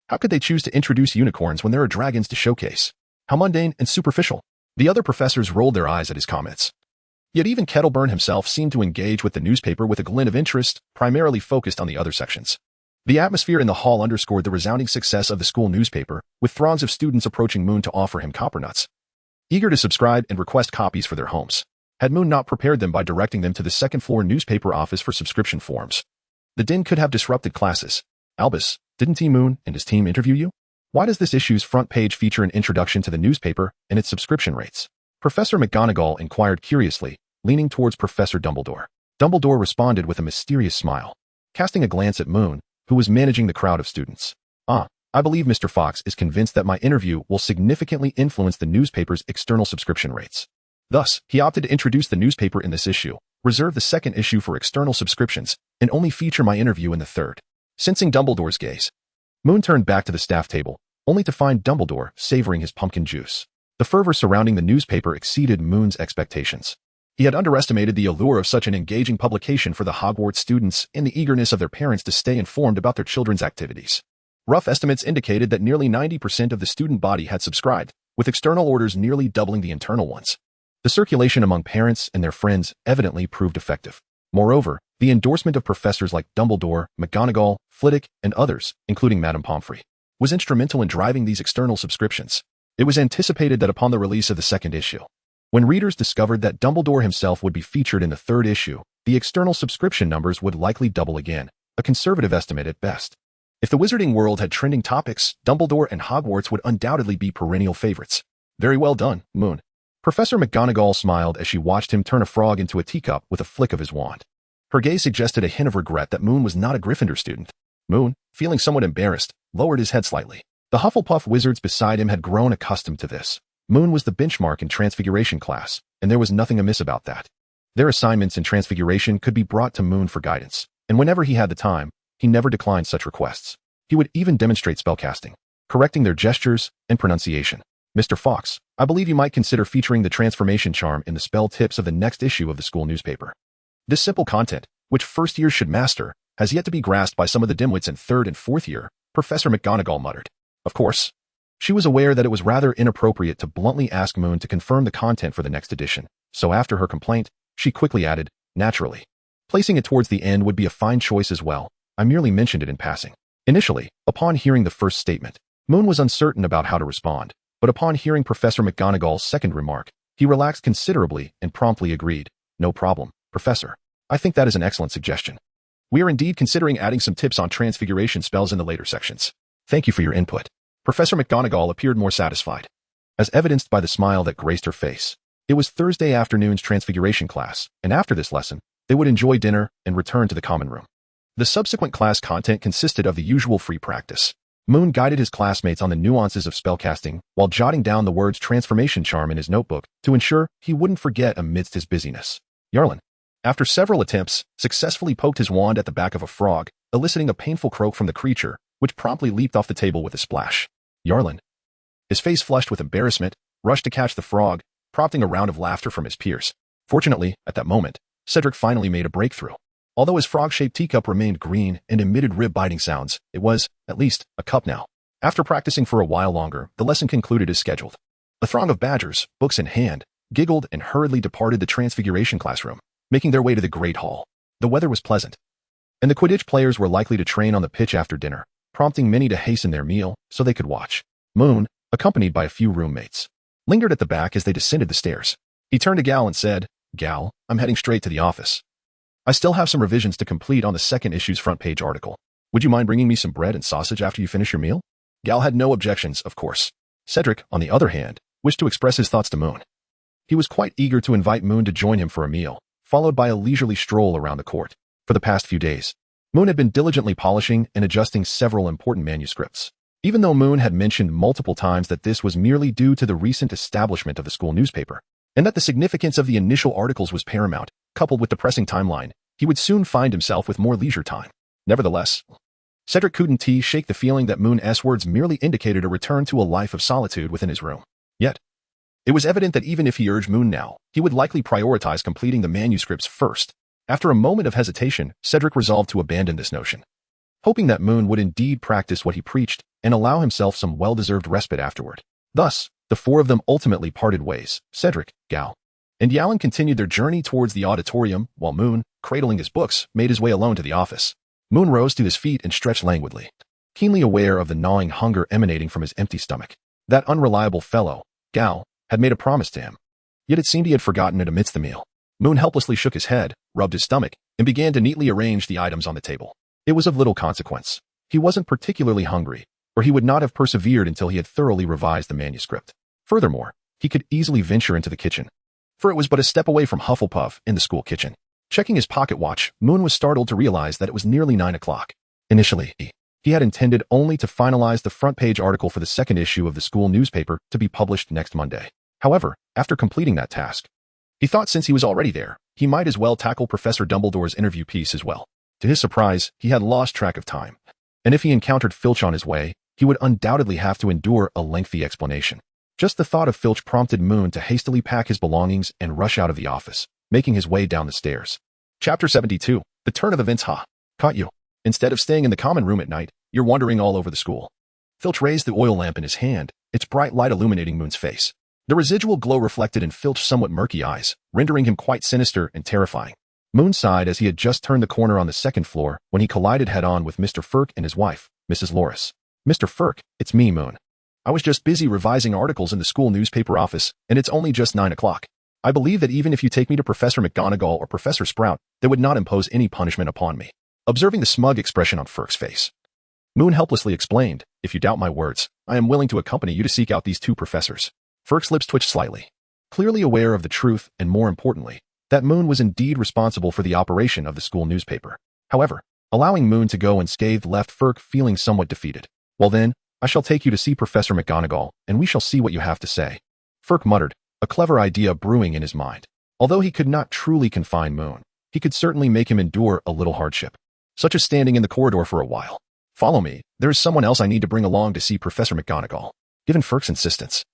how could they choose to introduce unicorns when there are dragons to showcase? How mundane and superficial. The other professors rolled their eyes at his comments. Yet even Kettleburn himself seemed to engage with the newspaper with a glint of interest, primarily focused on the other sections. The atmosphere in the hall underscored the resounding success of the school newspaper, with throngs of students approaching Moon to offer him coppernuts, eager to subscribe and request copies for their homes. Had Moon not prepared them by directing them to the second-floor newspaper office for subscription forms, the din could have disrupted classes. Albus, didn't T. Moon and his team interview you? Why does this issue's front page feature an introduction to the newspaper and its subscription rates? Professor McGonagall inquired curiously, leaning towards Professor Dumbledore. Dumbledore responded with a mysterious smile, casting a glance at Moon, who was managing the crowd of students. I believe Mr. Fox is convinced that my interview will significantly influence the newspaper's external subscription rates. Thus, he opted to introduce the newspaper in this issue, reserve the second issue for external subscriptions, and only feature my interview in the third. Sensing Dumbledore's gaze, Moon turned back to the staff table, only to find Dumbledore savoring his pumpkin juice. The fervor surrounding the newspaper exceeded Moon's expectations. He had underestimated the allure of such an engaging publication for the Hogwarts students and the eagerness of their parents to stay informed about their children's activities. Rough estimates indicated that nearly 90% of the student body had subscribed, with external orders nearly doubling the internal ones. The circulation among parents and their friends evidently proved effective. Moreover, the endorsement of professors like Dumbledore, McGonagall, Flitwick, and others, including Madame Pomfrey, was instrumental in driving these external subscriptions. It was anticipated that upon the release of the second issue, when readers discovered that Dumbledore himself would be featured in the third issue, the external subscription numbers would likely double again, a conservative estimate at best. If the wizarding world had trending topics, Dumbledore and Hogwarts would undoubtedly be perennial favorites. Very well done, Moon. Professor McGonagall smiled as she watched him turn a frog into a teacup with a flick of his wand. Her gaze suggested a hint of regret that Moon was not a Gryffindor student. Moon, feeling somewhat embarrassed, lowered his head slightly. The Hufflepuff wizards beside him had grown accustomed to this. Moon was the benchmark in Transfiguration class, and there was nothing amiss about that. Their assignments in Transfiguration could be brought to Moon for guidance, and whenever he had the time, he never declined such requests. He would even demonstrate spellcasting, correcting their gestures and pronunciation. Mr. Fox, I believe you might consider featuring the transformation charm in the spell tips of the next issue of the school newspaper. This simple content, which first years should master, has yet to be grasped by some of the dimwits in third and fourth year, Professor McGonagall muttered. Of course, she was aware that it was rather inappropriate to bluntly ask Moon to confirm the content for the next edition, so after her complaint, she quickly added, naturally. Placing it towards the end would be a fine choice as well. I merely mentioned it in passing. Initially, upon hearing the first statement, Moon was uncertain about how to respond, but upon hearing Professor McGonagall's second remark, he relaxed considerably and promptly agreed. No problem, Professor. I think that is an excellent suggestion. We are indeed considering adding some tips on transfiguration spells in the later sections. Thank you for your input. Professor McGonagall appeared more satisfied, as evidenced by the smile that graced her face. It was Thursday afternoon's transfiguration class, and after this lesson, they would enjoy dinner and return to the common room. The subsequent class content consisted of the usual free practice. Moon guided his classmates on the nuances of spellcasting while jotting down the words transformation charm in his notebook to ensure he wouldn't forget amidst his busyness. Yarlin, after several attempts, successfully poked his wand at the back of a frog, eliciting a painful croak from the creature, which promptly leaped off the table with a splash. Yarlin, his face flushed with embarrassment, rushed to catch the frog, prompting a round of laughter from his peers. Fortunately, at that moment, Cedric finally made a breakthrough. Although his frog-shaped teacup remained green and emitted rib-biting sounds, it was, at least, a cup now. After practicing for a while longer, the lesson concluded as scheduled. A throng of badgers, books in hand, giggled and hurriedly departed the transfiguration classroom, making their way to the Great Hall. The weather was pleasant, and the Quidditch players were likely to train on the pitch after dinner, prompting many to hasten their meal so they could watch. Moon, accompanied by a few roommates, lingered at the back as they descended the stairs. He turned to Gal and said, Gal, I'm heading straight to the office. I still have some revisions to complete on the second issue's front page article. Would you mind bringing me some bread and sausage after you finish your meal? Gal had no objections, of course. Cedric, on the other hand, wished to express his thoughts to Moon. He was quite eager to invite Moon to join him for a meal, followed by a leisurely stroll around the court. For the past few days, Moon had been diligently polishing and adjusting several important manuscripts. Even though Moon had mentioned multiple times that this was merely due to the recent establishment of the school newspaper, and that the significance of the initial articles was paramount, coupled with the pressing timeline, he would soon find himself with more leisure time. Nevertheless, Cedric couldn't shake the feeling that Moon's words merely indicated a return to a life of solitude within his room. Yet, it was evident that even if he urged Moon now, he would likely prioritize completing the manuscripts first. After a moment of hesitation, Cedric resolved to abandon this notion, hoping that Moon would indeed practice what he preached and allow himself some well-deserved respite afterward. Thus, the four of them ultimately parted ways. Cedric, Gal, and Yalin continued their journey towards the auditorium, while Moon, cradling his books, made his way alone to the office. Moon rose to his feet and stretched languidly, keenly aware of the gnawing hunger emanating from his empty stomach. That unreliable fellow, Gal, had made a promise to him, yet it seemed he had forgotten it amidst the meal. Moon helplessly shook his head, rubbed his stomach, and began to neatly arrange the items on the table. It was of little consequence. He wasn't particularly hungry, or he would not have persevered until he had thoroughly revised the manuscript. Furthermore, he could easily venture into the kitchen, for it was but a step away from Hufflepuff in the school kitchen. Checking his pocket watch, Moon was startled to realize that it was nearly 9 o'clock. Initially, he had intended only to finalize the front page article for the second issue of the school newspaper to be published next Monday. However, after completing that task, he thought since he was already there, he might as well tackle Professor Dumbledore's interview piece as well. To his surprise, he had lost track of time, and if he encountered Filch on his way, he would undoubtedly have to endure a lengthy explanation. Just the thought of Filch prompted Moon to hastily pack his belongings and rush out of the office, making his way down the stairs. Chapter 72. The Turn of Events. Caught you. Instead of staying in the common room at night, you're wandering all over the school. Filch raised the oil lamp in his hand, its bright light illuminating Moon's face. The residual glow reflected in Filch's somewhat murky eyes, rendering him quite sinister and terrifying. Moon sighed as he had just turned the corner on the second floor when he collided head-on with Mr. Firk and his wife, Mrs. Loris. Mr. Firk, it's me, Moon. I was just busy revising articles in the school newspaper office, and it's only just 9 o'clock. I believe that even if you take me to Professor McGonagall or Professor Sprout, they would not impose any punishment upon me. Observing the smug expression on Firk's face, Moon helplessly explained, if you doubt my words, I am willing to accompany you to seek out these two professors. Firk's lips twitched slightly, clearly aware of the truth and, more importantly, that Moon was indeed responsible for the operation of the school newspaper. However, allowing Moon to go unscathed left Firk feeling somewhat defeated. Well then, I shall take you to see Professor McGonagall, and we shall see what you have to say. Firk muttered, a clever idea brewing in his mind. Although he could not truly confine Moon, he could certainly make him endure a little hardship, such as standing in the corridor for a while. Follow me. There is someone else I need to bring along to see Professor McGonagall. Given Firk's insistence,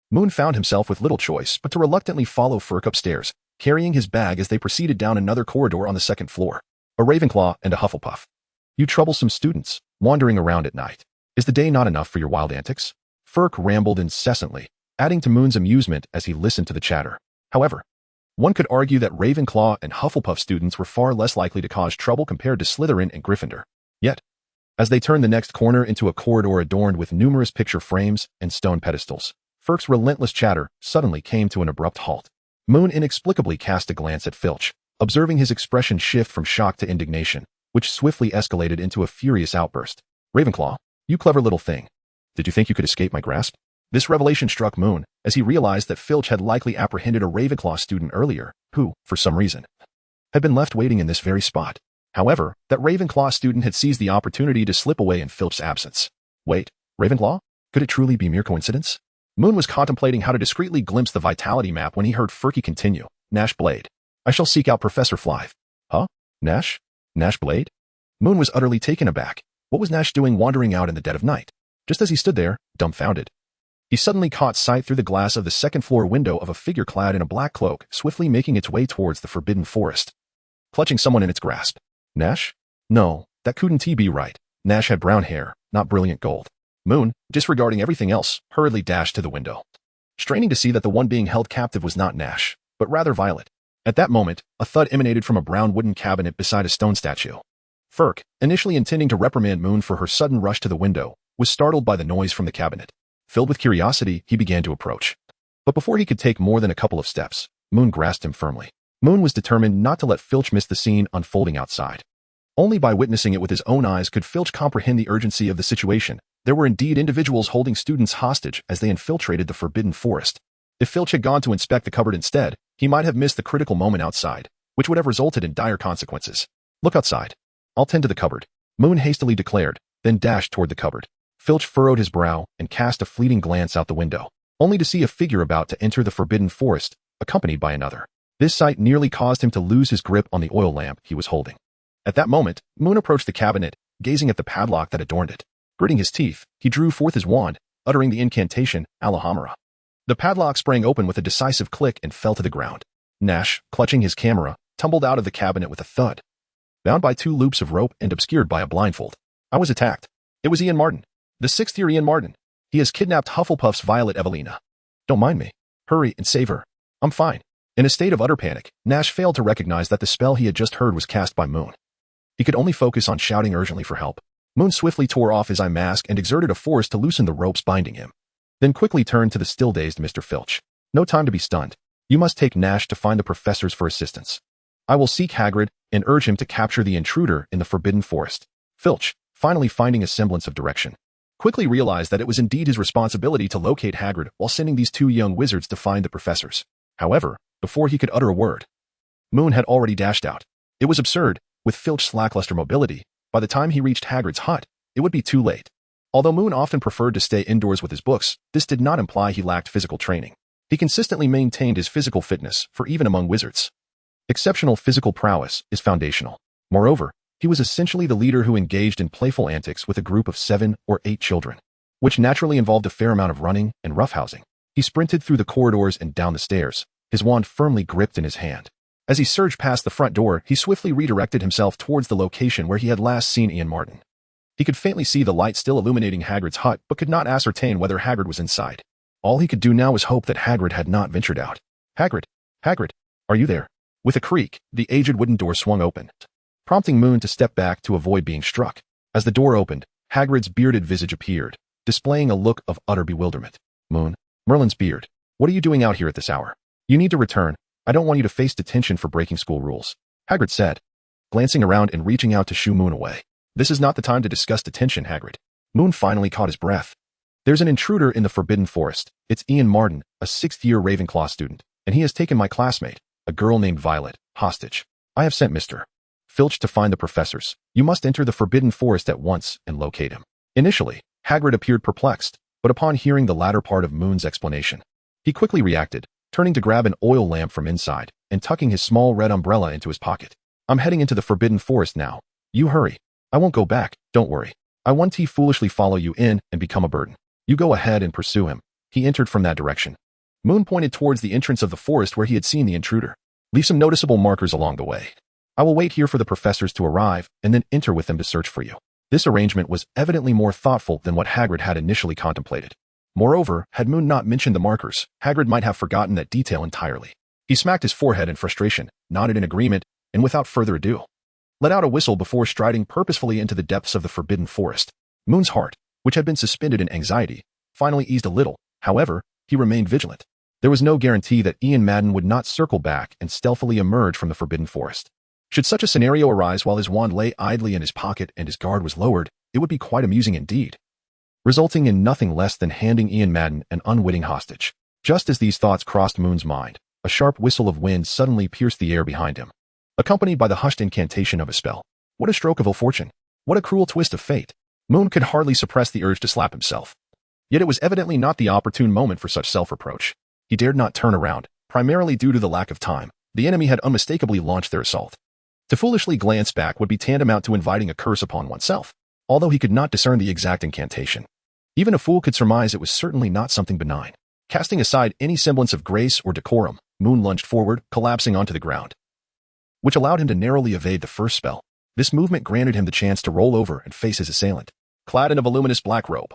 Moon found himself with little choice but to reluctantly follow Firk upstairs, carrying his bag as they proceeded down another corridor on the second floor. A Ravenclaw and a Hufflepuff. You troublesome students, wandering around at night. Is the day not enough for your wild antics? Firk rambled incessantly, adding to Moon's amusement as he listened to the chatter. However, one could argue that Ravenclaw and Hufflepuff students were far less likely to cause trouble compared to Slytherin and Gryffindor. Yet, as they turned the next corner into a corridor adorned with numerous picture frames and stone pedestals, Firk's relentless chatter suddenly came to an abrupt halt. Moon inexplicably cast a glance at Filch, observing his expression shift from shock to indignation, which swiftly escalated into a furious outburst. Ravenclaw, you clever little thing. Did you think you could escape my grasp? This revelation struck Moon, as he realized that Filch had likely apprehended a Ravenclaw student earlier, who, for some reason, had been left waiting in this very spot. However, that Ravenclaw student had seized the opportunity to slip away in Filch's absence. Wait, Ravenclaw? Could it truly be mere coincidence? Moon was contemplating how to discreetly glimpse the vitality map when he heard Firky continue. Nash Blade. I shall seek out Professor Flive. Huh? Nash? Nash Blade? Moon was utterly taken aback. What was Nash doing wandering out in the dead of night? Just as he stood there, dumbfounded, he suddenly caught sight through the glass of the second-floor window of a figure clad in a black cloak, swiftly making its way towards the forbidden forest, clutching someone in its grasp. Nash? No, that couldn't be right. Nash had brown hair, not brilliant gold. Moon, disregarding everything else, hurriedly dashed to the window, straining to see that the one being held captive was not Nash, but rather Violet. At that moment, a thud emanated from a brown wooden cabinet beside a stone statue. Firk, initially intending to reprimand Moon for her sudden rush to the window, was startled by the noise from the cabinet. Filled with curiosity, he began to approach. But before he could take more than a couple of steps, Moon grasped him firmly. Moon was determined not to let Filch miss the scene unfolding outside. Only by witnessing it with his own eyes could Filch comprehend the urgency of the situation. There were indeed individuals holding students hostage as they infiltrated the forbidden forest. If Filch had gone to inspect the cupboard instead, he might have missed the critical moment outside, which would have resulted in dire consequences. Look outside. I'll tend to the cupboard, Moon hastily declared, then dashed toward the cupboard. Filch furrowed his brow and cast a fleeting glance out the window, only to see a figure about to enter the forbidden forest, accompanied by another. This sight nearly caused him to lose his grip on the oil lamp he was holding. At that moment, Moon approached the cabinet, gazing at the padlock that adorned it. Gritting his teeth, he drew forth his wand, uttering the incantation, Alhamra. The padlock sprang open with a decisive click and fell to the ground. Nash, clutching his camera, tumbled out of the cabinet with a thud, bound by 2 loops of rope and obscured by a blindfold. I was attacked. It was Ian Martin. The 6th year Ian Martin. He has kidnapped Hufflepuff's Violet Evelina. Don't mind me. Hurry and save her. I'm fine. In a state of utter panic, Nash failed to recognize that the spell he had just heard was cast by Moon. He could only focus on shouting urgently for help. Moon swiftly tore off his eye mask and exerted a force to loosen the ropes binding him, then quickly turned to the still-dazed Mr. Filch. No time to be stunned. You must take Nash to find the professors for assistance. I will seek Hagrid and urge him to capture the intruder in the forbidden forest. Filch, finally finding a semblance of direction, quickly realized that it was indeed his responsibility to locate Hagrid while sending these 2 young wizards to find the professors. However, before he could utter a word, Moon had already dashed out. It was absurd. With Filch's lackluster mobility, by the time he reached Hagrid's hut, it would be too late. Although Moon often preferred to stay indoors with his books, this did not imply he lacked physical training. He consistently maintained his physical fitness, for even among wizards, exceptional physical prowess is foundational. Moreover, he was essentially the leader who engaged in playful antics with a group of 7 or 8 children, which naturally involved a fair amount of running and roughhousing. He sprinted through the corridors and down the stairs, his wand firmly gripped in his hand. As he surged past the front door, he swiftly redirected himself towards the location where he had last seen Ian Martin. He could faintly see the light still illuminating Hagrid's hut, but could not ascertain whether Hagrid was inside. All he could do now was hope that Hagrid had not ventured out. Hagrid! Hagrid! Are you there? With a creak, the aged wooden door swung open, prompting Moon to step back to avoid being struck. As the door opened, Hagrid's bearded visage appeared, displaying a look of utter bewilderment. Moon, Merlin's beard. What are you doing out here at this hour? You need to return. I don't want you to face detention for breaking school rules, Hagrid said, glancing around and reaching out to shoo Moon away. This is not the time to discuss detention, Hagrid. Moon finally caught his breath. There's an intruder in the forbidden forest. It's Ian Martin, a 6th-year Ravenclaw student, and he has taken my classmate, a girl named Violet, hostage. I have sent Mr. Filch to find the professors. You must enter the forbidden forest at once and locate him. Initially, Hagrid appeared perplexed, but upon hearing the latter part of Moon's explanation, he quickly reacted, turning to grab an oil lamp from inside and tucking his small red umbrella into his pocket. I'm heading into the forbidden forest now. You hurry. I won't go back, don't worry. I want to foolishly follow you in and become a burden. You go ahead and pursue him. He entered from that direction. Moon pointed towards the entrance of the forest where he had seen the intruder. Leave some noticeable markers along the way. I will wait here for the professors to arrive and then enter with them to search for you. This arrangement was evidently more thoughtful than what Hagrid had initially contemplated. Moreover, had Moon not mentioned the markers, Hagrid might have forgotten that detail entirely. He smacked his forehead in frustration, nodded in agreement, and without further ado, let out a whistle before striding purposefully into the depths of the forbidden forest. Moon's heart, which had been suspended in anxiety, finally eased a little. However, he remained vigilant. There was no guarantee that Ian Madden would not circle back and stealthily emerge from the forbidden forest. Should such a scenario arise while his wand lay idly in his pocket and his guard was lowered, it would be quite amusing indeed, resulting in nothing less than handing Ian Madden an unwitting hostage. Just as these thoughts crossed Moon's mind, a sharp whistle of wind suddenly pierced the air behind him, accompanied by the hushed incantation of a spell. What a stroke of ill fortune! What a cruel twist of fate! Moon could hardly suppress the urge to slap himself. Yet it was evidently not the opportune moment for such self-reproach. He dared not turn around, primarily due to the lack of time. The enemy had unmistakably launched their assault. To foolishly glance back would be tantamount to inviting a curse upon oneself, although he could not discern the exact incantation. Even a fool could surmise it was certainly not something benign. Casting aside any semblance of grace or decorum, Moon lunged forward, collapsing onto the ground, which allowed him to narrowly evade the first spell. This movement granted him the chance to roll over and face his assailant, clad in a voluminous black robe.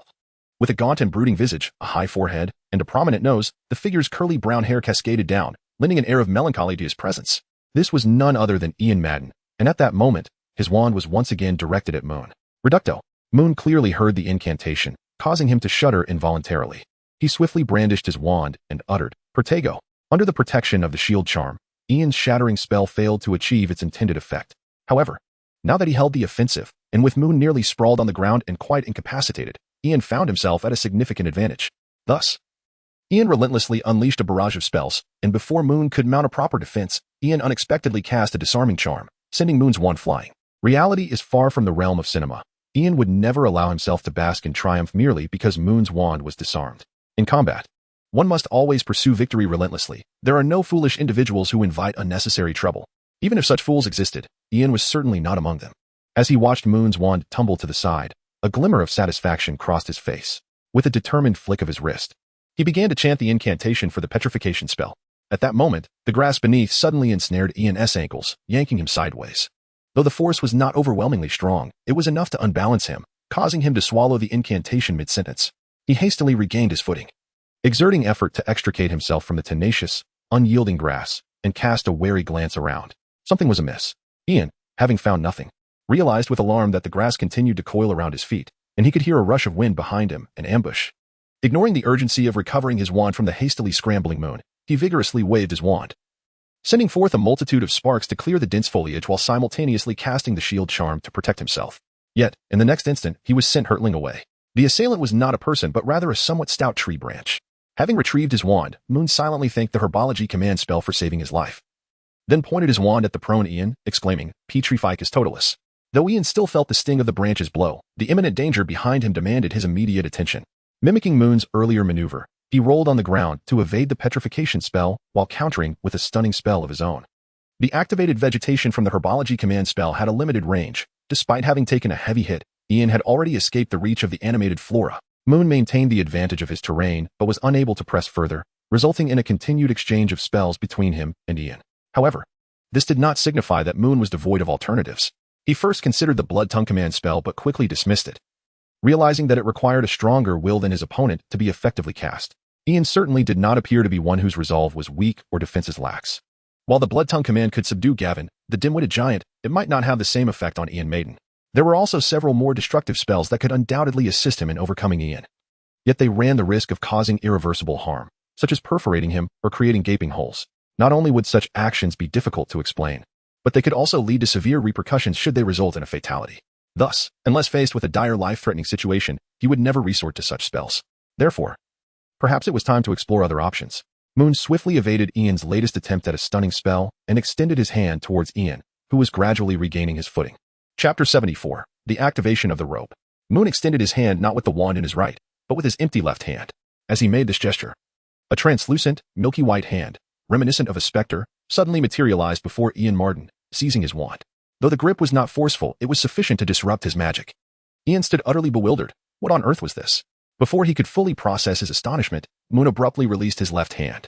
With a gaunt and brooding visage, a high forehead, and a prominent nose, the figure's curly brown hair cascaded down, lending an air of melancholy to his presence. This was none other than Ian Madden, and at that moment, his wand was once again directed at Moon. Reducto. Moon clearly heard the incantation, causing him to shudder involuntarily. He swiftly brandished his wand and uttered, Protego. Under the protection of the shield charm, Ian's shattering spell failed to achieve its intended effect. However, now that he held the offensive, and with Moon nearly sprawled on the ground and quite incapacitated, Ian found himself at a significant advantage. Thus, Ian relentlessly unleashed a barrage of spells, and before Moon could mount a proper defense, Ian unexpectedly cast a disarming charm, sending Moon's wand flying. Reality is far from the realm of cinema. Ian would never allow himself to bask in triumph merely because Moon's wand was disarmed. In combat, one must always pursue victory relentlessly. There are no foolish individuals who invite unnecessary trouble. Even if such fools existed, Ian was certainly not among them. As he watched Moon's wand tumble to the side, a glimmer of satisfaction crossed his face. With a determined flick of his wrist, he began to chant the incantation for the petrification spell. At that moment, the grass beneath suddenly ensnared Ian's ankles, yanking him sideways. Though the force was not overwhelmingly strong, it was enough to unbalance him, causing him to swallow the incantation mid-sentence. He hastily regained his footing, exerting effort to extricate himself from the tenacious, unyielding grass, and cast a wary glance around. Something was amiss. Ian, having found nothing, realized with alarm that the grass continued to coil around his feet, and he could hear a rush of wind behind him, an ambush. Ignoring the urgency of recovering his wand from the hastily scrambling Moon, he vigorously waved his wand, sending forth a multitude of sparks to clear the dense foliage while simultaneously casting the shield charm to protect himself. Yet, in the next instant, he was sent hurtling away. The assailant was not a person but rather a somewhat stout tree branch. Having retrieved his wand, Moon silently thanked the herbology command spell for saving his life, then pointed his wand at the prone Ian, exclaiming, Petrificus totalis. Though Ian still felt the sting of the branch's blow, the imminent danger behind him demanded his immediate attention. Mimicking Moon's earlier maneuver, he rolled on the ground to evade the petrification spell while countering with a stunning spell of his own. The activated vegetation from the herbology command spell had a limited range. Despite having taken a heavy hit, Ian had already escaped the reach of the animated flora. Moon maintained the advantage of his terrain but was unable to press further, resulting in a continued exchange of spells between him and Ian. However, this did not signify that Moon was devoid of alternatives. He first considered the Blood Tongue command spell but quickly dismissed it, realizing that it required a stronger will than his opponent to be effectively cast. Ian certainly did not appear to be one whose resolve was weak or defenses lax. While the Blood Tongue command could subdue Gavin, the dim-witted giant, it might not have the same effect on Ian Maiden. There were also several more destructive spells that could undoubtedly assist him in overcoming Ian. Yet they ran the risk of causing irreversible harm, such as perforating him or creating gaping holes. Not only would such actions be difficult to explain, but they could also lead to severe repercussions should they result in a fatality. Thus, unless faced with a dire life-threatening situation, he would never resort to such spells. Therefore, perhaps it was time to explore other options. Moon swiftly evaded Ian's latest attempt at a stunning spell and extended his hand towards Ian, who was gradually regaining his footing. Chapter 74. The Activation of the Rope. Moon extended his hand not with the wand in his right, but with his empty left hand. As he made this gesture, a translucent, milky white hand, reminiscent of a specter, suddenly materialized before Ian Martin, seizing his wand. Though the grip was not forceful, it was sufficient to disrupt his magic. Ian stood utterly bewildered. What on earth was this? Before he could fully process his astonishment, Moon abruptly released his left hand.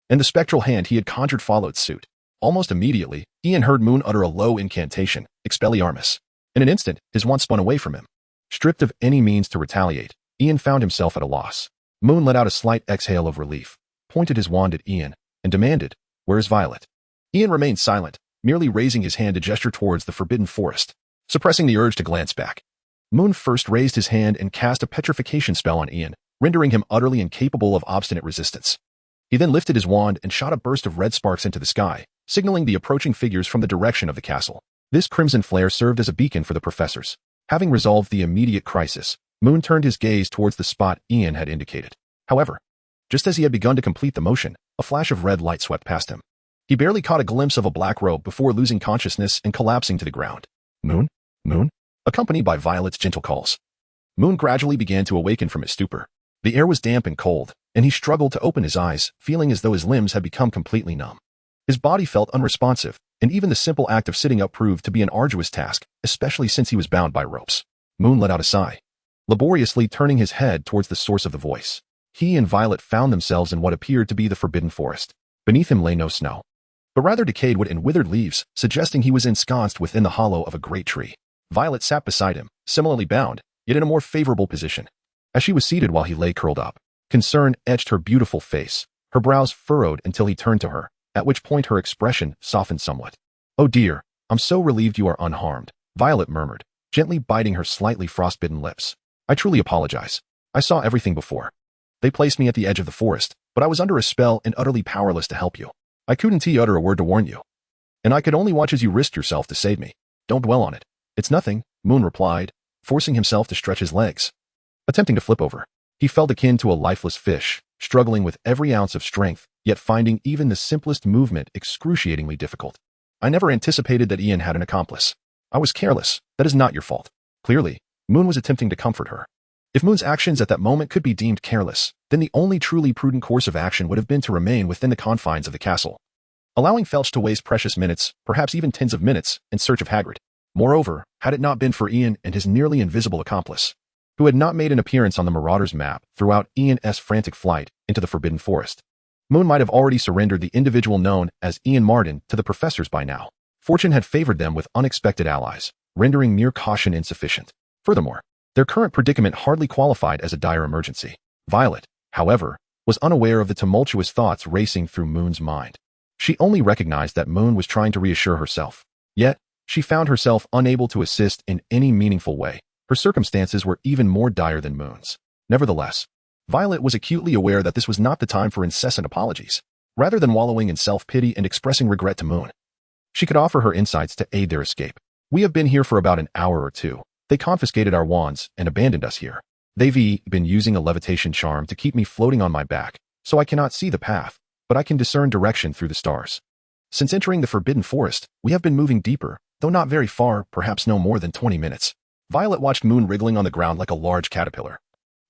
And the spectral hand he had conjured followed suit. Almost immediately, Ian heard Moon utter a low incantation, Expelliarmus. In an instant, his wand spun away from him. Stripped of any means to retaliate, Ian found himself at a loss. Moon let out a slight exhale of relief, pointed his wand at Ian, and demanded, "Where's Violet?" Ian remained silent, merely raising his hand to gesture towards the forbidden forest, suppressing the urge to glance back. Moon first raised his hand and cast a petrification spell on Ian, rendering him utterly incapable of obstinate resistance. He then lifted his wand and shot a burst of red sparks into the sky, signaling the approaching figures from the direction of the castle. This crimson flare served as a beacon for the professors. Having resolved the immediate crisis, Moon turned his gaze towards the spot Ian had indicated. However, just as he had begun to complete the motion, a flash of red light swept past him. He barely caught a glimpse of a black robe before losing consciousness and collapsing to the ground. "Moon? Moon?" Accompanied by Violet's gentle calls. Moon gradually began to awaken from his stupor. The air was damp and cold, and he struggled to open his eyes, feeling as though his limbs had become completely numb. His body felt unresponsive, and even the simple act of sitting up proved to be an arduous task, especially since he was bound by ropes. Moon let out a sigh, laboriously turning his head towards the source of the voice. He and Violet found themselves in what appeared to be the forbidden forest. Beneath him lay no snow, but rather decayed wood and withered leaves, suggesting he was ensconced within the hollow of a great tree. Violet sat beside him, similarly bound, yet in a more favorable position. As she was seated while he lay curled up, concern etched her beautiful face, her brows furrowed until he turned to her, at which point her expression softened somewhat. "Oh dear, I'm so relieved you are unharmed," Violet murmured, gently biting her slightly frostbitten lips. "I truly apologize. I saw everything before. They placed me at the edge of the forest, but I was under a spell and utterly powerless to help you. I couldn't utter a word to warn you. And I could only watch as you risked yourself to save me. Don't dwell on it. It's nothing," Moon replied, forcing himself to stretch his legs. Attempting to flip over, he felt akin to a lifeless fish, struggling with every ounce of strength, yet finding even the simplest movement excruciatingly difficult. "I never anticipated that Ian had an accomplice. I was careless. That is not your fault." Clearly, Moon was attempting to comfort her. If Moon's actions at that moment could be deemed careless, then the only truly prudent course of action would have been to remain within the confines of the castle, allowing Felch to waste precious minutes, perhaps even tens of minutes, in search of Hagrid. Moreover, had it not been for Ian and his nearly invisible accomplice, who had not made an appearance on the Marauder's map throughout Ian's frantic flight into the Forbidden Forest, Moon might have already surrendered the individual known as Ian Marden to the professors by now. Fortune had favored them with unexpected allies, rendering mere caution insufficient. Furthermore, their current predicament hardly qualified as a dire emergency. Violet, however, was unaware of the tumultuous thoughts racing through Moon's mind. She only recognized that Moon was trying to reassure herself. Yet, she found herself unable to assist in any meaningful way. Her circumstances were even more dire than Moon's. Nevertheless, Violet was acutely aware that this was not the time for incessant apologies. Rather than wallowing in self-pity and expressing regret to Moon, she could offer her insights to aid their escape. "We have been here for about an hour or two. They confiscated our wands and abandoned us here. They've been using a levitation charm to keep me floating on my back, so I cannot see the path, but I can discern direction through the stars. Since entering the Forbidden Forest, we have been moving deeper, though not very far, perhaps no more than 20 minutes. Violet watched Moon wriggling on the ground like a large caterpillar,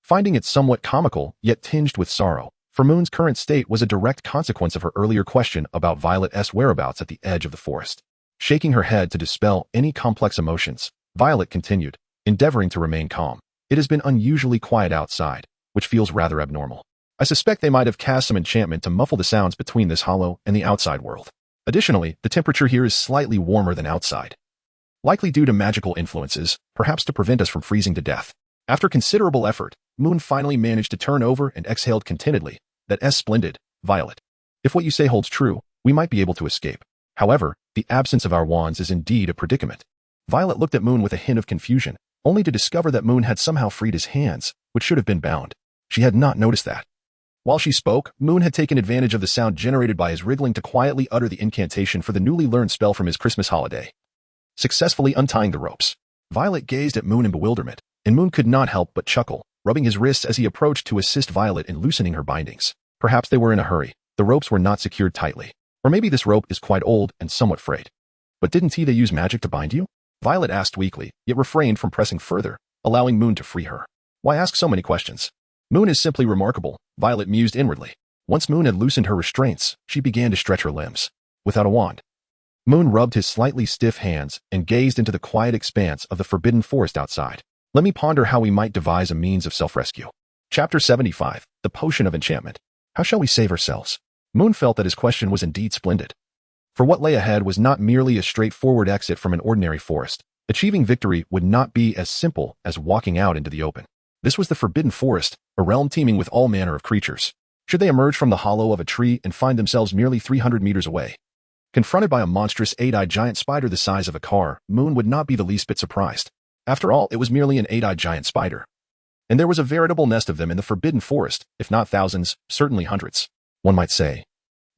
finding it somewhat comical, yet tinged with sorrow, for Moon's current state was a direct consequence of her earlier question about Violet's whereabouts at the edge of the forest. Shaking her head to dispel any complex emotions, Violet continued, endeavoring to remain calm. "It has been unusually quiet outside, which feels rather abnormal. I suspect they might have cast some enchantment to muffle the sounds between this hollow and the outside world. Additionally, the temperature here is slightly warmer than outside, likely due to magical influences, perhaps to prevent us from freezing to death." After considerable effort, Moon finally managed to turn over and exhaled contentedly. "That's splendid, Violet. If what you say holds true, we might be able to escape. However, the absence of our wands is indeed a predicament." Violet looked at Moon with a hint of confusion, only to discover that Moon had somehow freed his hands, which should have been bound. She had not noticed that. While she spoke, Moon had taken advantage of the sound generated by his wriggling to quietly utter the incantation for the newly learned spell from his Christmas holiday, successfully untying the ropes. Violet gazed at Moon in bewilderment, and Moon could not help but chuckle, rubbing his wrists as he approached to assist Violet in loosening her bindings. Perhaps they were in a hurry. The ropes were not secured tightly. Or maybe this rope is quite old and somewhat frayed. "But didn't they use magic to bind you?" Violet asked weakly, yet refrained from pressing further, allowing Moon to free her. "Why ask so many questions? Moon is simply remarkable," Violet mused inwardly. Once Moon had loosened her restraints, she began to stretch her limbs. Without a wand, Moon rubbed his slightly stiff hands and gazed into the quiet expanse of the forbidden forest outside. Let me ponder how we might devise a means of self-rescue. Chapter 75, The Potion of Enchantment. How shall we save ourselves? Moon felt that his question was indeed splendid. For what lay ahead was not merely a straightforward exit from an ordinary forest. Achieving victory would not be as simple as walking out into the open. This was the Forbidden Forest, a realm teeming with all manner of creatures. Should they emerge from the hollow of a tree and find themselves merely 300 meters away? Confronted by a monstrous 8-eyed giant spider the size of a car, Moon would not be the least bit surprised. After all, it was merely an 8-eyed giant spider. And there was a veritable nest of them in the Forbidden Forest, if not thousands, certainly hundreds. One might say,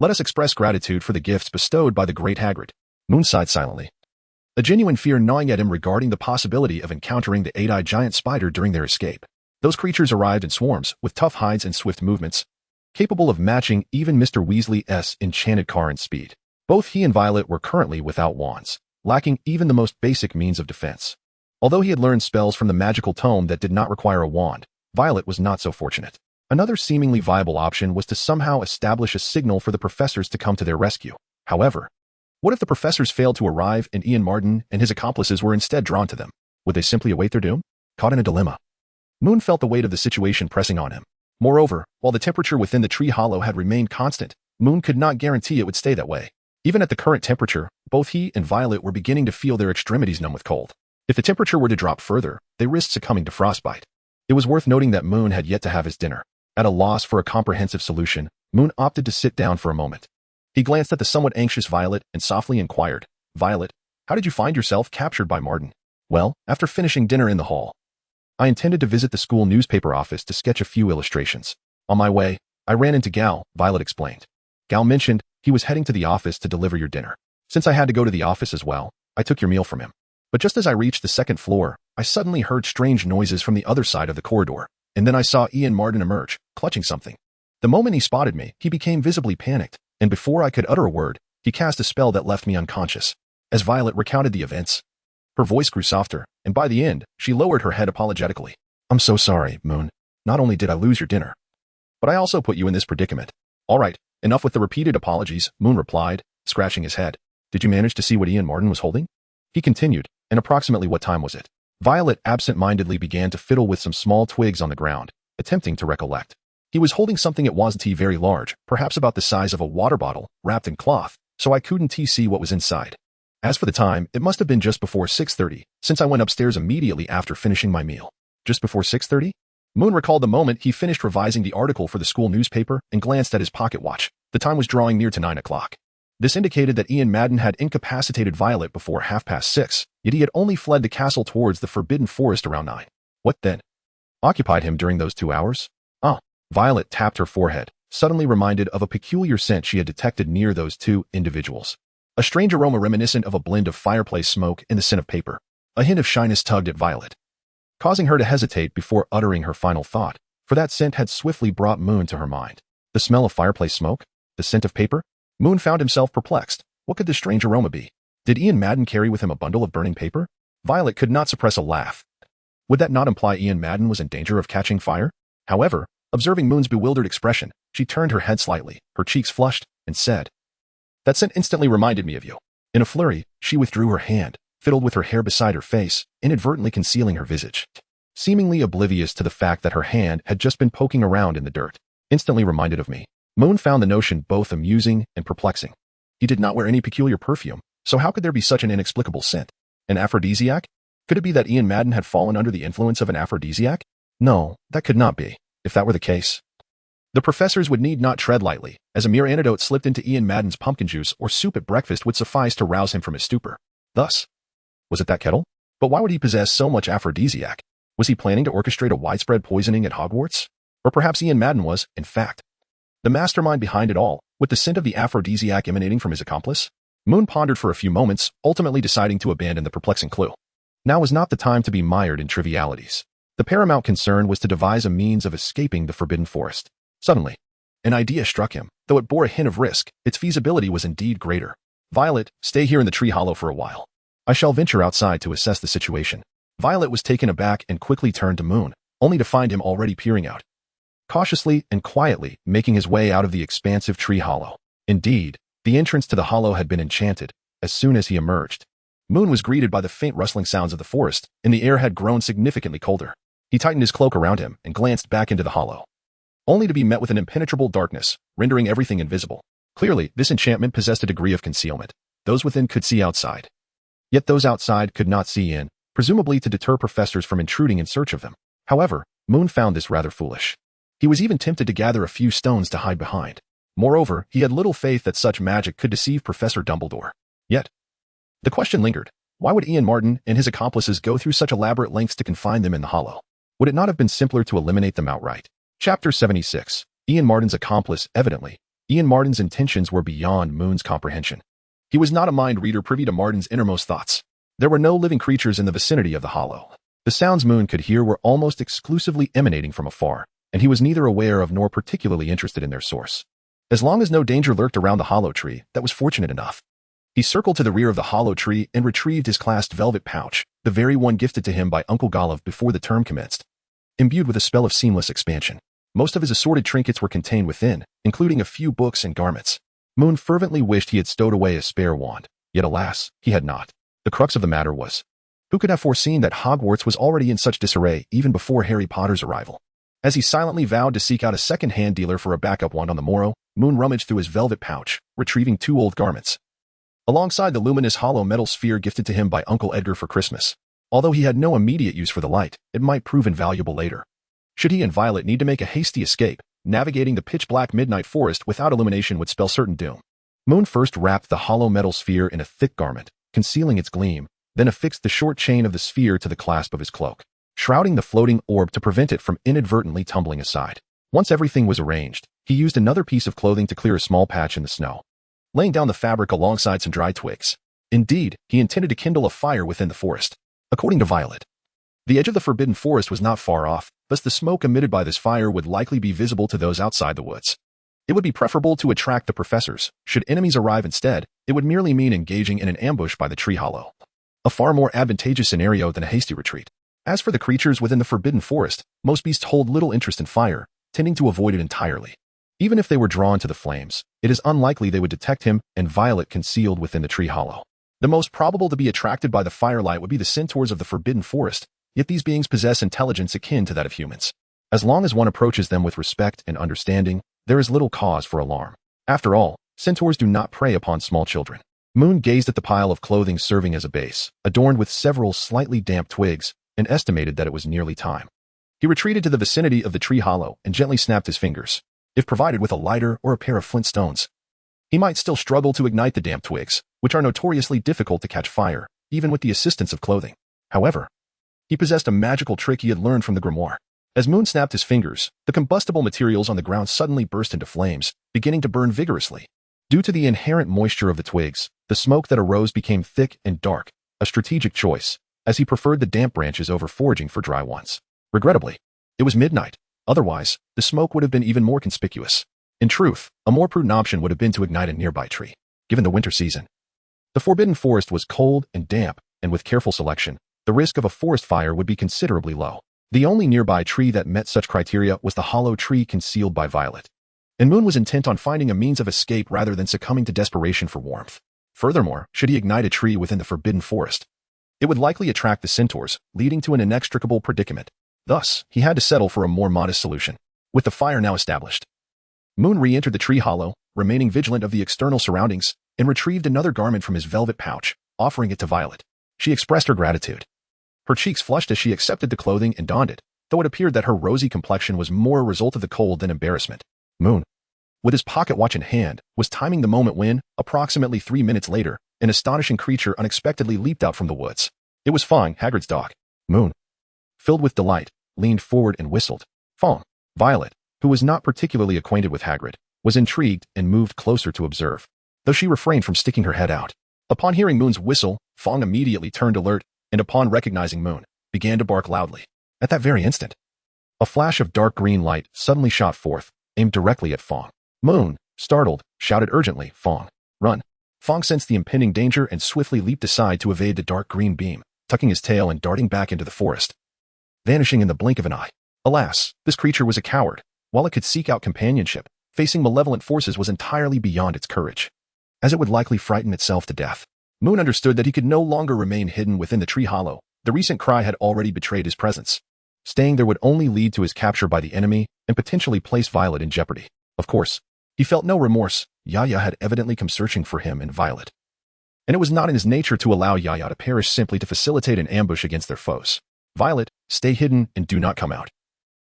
let us express gratitude for the gifts bestowed by the great Hagrid. Moon sighed silently, a genuine fear gnawing at him regarding the possibility of encountering the 8-eyed giant spider during their escape. Those creatures arrived in swarms, with tough hides and swift movements, capable of matching even Mr. Weasley's enchanted car in speed. Both he and Violet were currently without wands, lacking even the most basic means of defense. Although he had learned spells from the magical tome that did not require a wand, Violet was not so fortunate. Another seemingly viable option was to somehow establish a signal for the professors to come to their rescue. However, what if the professors failed to arrive and Ian Martin and his accomplices were instead drawn to them? Would they simply await their doom? Caught in a dilemma, Moon felt the weight of the situation pressing on him. Moreover, while the temperature within the tree hollow had remained constant, Moon could not guarantee it would stay that way. Even at the current temperature, both he and Violet were beginning to feel their extremities numb with cold. If the temperature were to drop further, they risked succumbing to frostbite. It was worth noting that Moon had yet to have his dinner. At a loss for a comprehensive solution, Moon opted to sit down for a moment. He glanced at the somewhat anxious Violet and softly inquired, "Violet, how did you find yourself captured by Martin?" "Well, after finishing dinner in the hall, I intended to visit the school newspaper office to sketch a few illustrations. On my way, I ran into Gal," Violet explained. "Gal mentioned he was heading to the office to deliver your dinner. Since I had to go to the office as well, I took your meal from him. But just as I reached the second floor, I suddenly heard strange noises from the other side of the corridor, and then I saw Ian Martin emerge, clutching something. The moment he spotted me, he became visibly panicked, and before I could utter a word, he cast a spell that left me unconscious." As Violet recounted the events, her voice grew softer, and by the end, she lowered her head apologetically. "I'm so sorry, Moon. Not only did I lose your dinner, but I also put you in this predicament." "All right, enough with the repeated apologies," Moon replied, scratching his head. "Did you manage to see what Ian Martin was holding?" He continued, "And approximately what time was it?" Violet absent-mindedly began to fiddle with some small twigs on the ground, attempting to recollect. "He was holding something it wasn't very large, perhaps about the size of a water bottle, wrapped in cloth, so I couldn't see what was inside. As for the time, it must have been just before 6:30, since I went upstairs immediately after finishing my meal." Just before 6:30? Moon recalled the moment he finished revising the article for the school newspaper and glanced at his pocket watch. The time was drawing near to 9 o'clock. This indicated that Ian Madden had incapacitated Violet before 6:30, yet he had only fled the castle towards the Forbidden Forest around 9. What then occupied him during those 2 hours? Violet tapped her forehead, suddenly reminded of a peculiar scent she had detected near those two individuals. A strange aroma reminiscent of a blend of fireplace smoke and the scent of paper. A hint of shyness tugged at Violet, causing her to hesitate before uttering her final thought, for that scent had swiftly brought Moon to her mind. The smell of fireplace smoke? The scent of paper? Moon found himself perplexed. What could this strange aroma be? Did Ian Madden carry with him a bundle of burning paper? Violet could not suppress a laugh. Would that not imply Ian Madden was in danger of catching fire? However, observing Moon's bewildered expression, she turned her head slightly, her cheeks flushed, and said, "That scent instantly reminded me of you." In a flurry, she withdrew her hand, fiddled with her hair beside her face, inadvertently concealing her visage, seemingly oblivious to the fact that her hand had just been poking around in the dirt. "Instantly reminded of me." Moon found the notion both amusing and perplexing. He did not wear any peculiar perfume, so how could there be such an inexplicable scent? An aphrodisiac? Could it be that Ian Madden had fallen under the influence of an aphrodisiac? No, that could not be. If that were the case, the professors would need not tread lightly, as a mere antidote slipped into Ian Madden's pumpkin juice or soup at breakfast would suffice to rouse him from his stupor. Thus, was it that kettle? But why would he possess so much aphrodisiac? Was he planning to orchestrate a widespread poisoning at Hogwarts? Or perhaps Ian Madden was, in fact, the mastermind behind it all, with the scent of the aphrodisiac emanating from his accomplice? Moon pondered for a few moments, ultimately deciding to abandon the perplexing clue. Now was not the time to be mired in trivialities. The paramount concern was to devise a means of escaping the Forbidden Forest. Suddenly, an idea struck him. Though it bore a hint of risk, its feasibility was indeed greater. "Violet, stay here in the tree hollow for a while. I shall venture outside to assess the situation." Violet was taken aback and quickly turned to Moon, only to find him already peering out, cautiously and quietly making his way out of the expansive tree hollow. Indeed, the entrance to the hollow had been enchanted. As soon as he emerged, Moon was greeted by the faint rustling sounds of the forest, and the air had grown significantly colder. He tightened his cloak around him and glanced back into the hollow, only to be met with an impenetrable darkness, rendering everything invisible. Clearly, this enchantment possessed a degree of concealment. Those within could see outside. Yet those outside could not see in, presumably to deter professors from intruding in search of them. However, Moon found this rather foolish. He was even tempted to gather a few stones to hide behind. Moreover, he had little faith that such magic could deceive Professor Dumbledore. Yet, the question lingered. Why would Ian Martin and his accomplices go through such elaborate lengths to confine them in the hollow? Would it not have been simpler to eliminate them outright? Chapter 76. Ian Martin's accomplice. Evidently, Ian Martin's intentions were beyond Moon's comprehension. He was not a mind reader privy to Martin's innermost thoughts. There were no living creatures in the vicinity of the hollow. The sounds Moon could hear were almost exclusively emanating from afar, and he was neither aware of nor particularly interested in their source. As long as no danger lurked around the hollow tree, that was fortunate enough. He circled to the rear of the hollow tree and retrieved his clasped velvet pouch, the very one gifted to him by Uncle Golov before the term commenced. Imbued with a spell of seamless expansion, most of his assorted trinkets were contained within, including a few books and garments. Moon fervently wished he had stowed away a spare wand, yet alas, he had not. The crux of the matter was, who could have foreseen that Hogwarts was already in such disarray even before Harry Potter's arrival? As he silently vowed to seek out a second-hand dealer for a backup wand on the morrow, Moon rummaged through his velvet pouch, retrieving 2 old garments, alongside the luminous hollow metal sphere gifted to him by Uncle Edgar for Christmas. Although he had no immediate use for the light, it might prove invaluable later. Should he and Violet need to make a hasty escape, navigating the pitch-black midnight forest without illumination would spell certain doom. Moon first wrapped the hollow metal sphere in a thick garment, concealing its gleam, then affixed the short chain of the sphere to the clasp of his cloak, shrouding the floating orb to prevent it from inadvertently tumbling aside. Once everything was arranged, he used another piece of clothing to clear a small patch in the snow, laying down the fabric alongside some dry twigs. Indeed, he intended to kindle a fire within the forest. According to Violet, the edge of the forbidden forest was not far off, thus the smoke emitted by this fire would likely be visible to those outside the woods. It would be preferable to attract the professors. Should enemies arrive instead, it would merely mean engaging in an ambush by the tree hollow, a far more advantageous scenario than a hasty retreat. As for the creatures within the forbidden forest, most beasts hold little interest in fire, tending to avoid it entirely. Even if they were drawn to the flames, it is unlikely they would detect him and Violet concealed within the tree hollow. The most probable to be attracted by the firelight would be the centaurs of the forbidden forest, yet these beings possess intelligence akin to that of humans. As long as one approaches them with respect and understanding, there is little cause for alarm. After all, centaurs do not prey upon small children. Moon gazed at the pile of clothing serving as a base, adorned with several slightly damp twigs, and estimated that it was nearly time. He retreated to the vicinity of the tree hollow and gently snapped his fingers. If provided with a lighter or a pair of flint stones, he might still struggle to ignite the damp twigs, which are notoriously difficult to catch fire, even with the assistance of clothing. However, he possessed a magical trick he had learned from the grimoire. As Moon snapped his fingers, the combustible materials on the ground suddenly burst into flames, beginning to burn vigorously. Due to the inherent moisture of the twigs, the smoke that arose became thick and dark, a strategic choice, as he preferred the damp branches over foraging for dry ones. Regrettably, it was midnight. Otherwise, the smoke would have been even more conspicuous. In truth, a more prudent option would have been to ignite a nearby tree. Given the winter season, the forbidden forest was cold and damp, and with careful selection, the risk of a forest fire would be considerably low. The only nearby tree that met such criteria was the hollow tree concealed by Violet, and Moon was intent on finding a means of escape rather than succumbing to desperation for warmth. Furthermore, should he ignite a tree within the forbidden forest, it would likely attract the centaurs, leading to an inextricable predicament. Thus, he had to settle for a more modest solution. With the fire now established, Moon re-entered the tree hollow, remaining vigilant of the external surroundings, and retrieved another garment from his velvet pouch, offering it to Violet. She expressed her gratitude. Her cheeks flushed as she accepted the clothing and donned it, though it appeared that her rosy complexion was more a result of the cold than embarrassment. Moon, with his pocket watch in hand, was timing the moment when, approximately 3 minutes later, an astonishing creature unexpectedly leaped out from the woods. It was Fong, Hagrid's dog. Moon, filled with delight, leaned forward and whistled. Fong. Violet, who was not particularly acquainted with Hagrid, was intrigued and moved closer to observe, though she refrained from sticking her head out. Upon hearing Moon's whistle, Fong immediately turned alert, and upon recognizing Moon, began to bark loudly. At that very instant, a flash of dark green light suddenly shot forth, aimed directly at Fong. Moon, startled, shouted urgently, "Fong, run!" Fong sensed the impending danger and swiftly leaped aside to evade the dark green beam, tucking his tail and darting back into the forest, vanishing in the blink of an eye. Alas, this creature was a coward. While it could seek out companionship, facing malevolent forces was entirely beyond its courage, as it would likely frighten itself to death. Moon understood that he could no longer remain hidden within the tree hollow. The recent cry had already betrayed his presence. Staying there would only lead to his capture by the enemy and potentially place Violet in jeopardy. Of course, he felt no remorse. Yaya had evidently come searching for him and Violet. And it was not in his nature to allow Yaya to perish simply to facilitate an ambush against their foes. Violet, stay hidden and do not come out,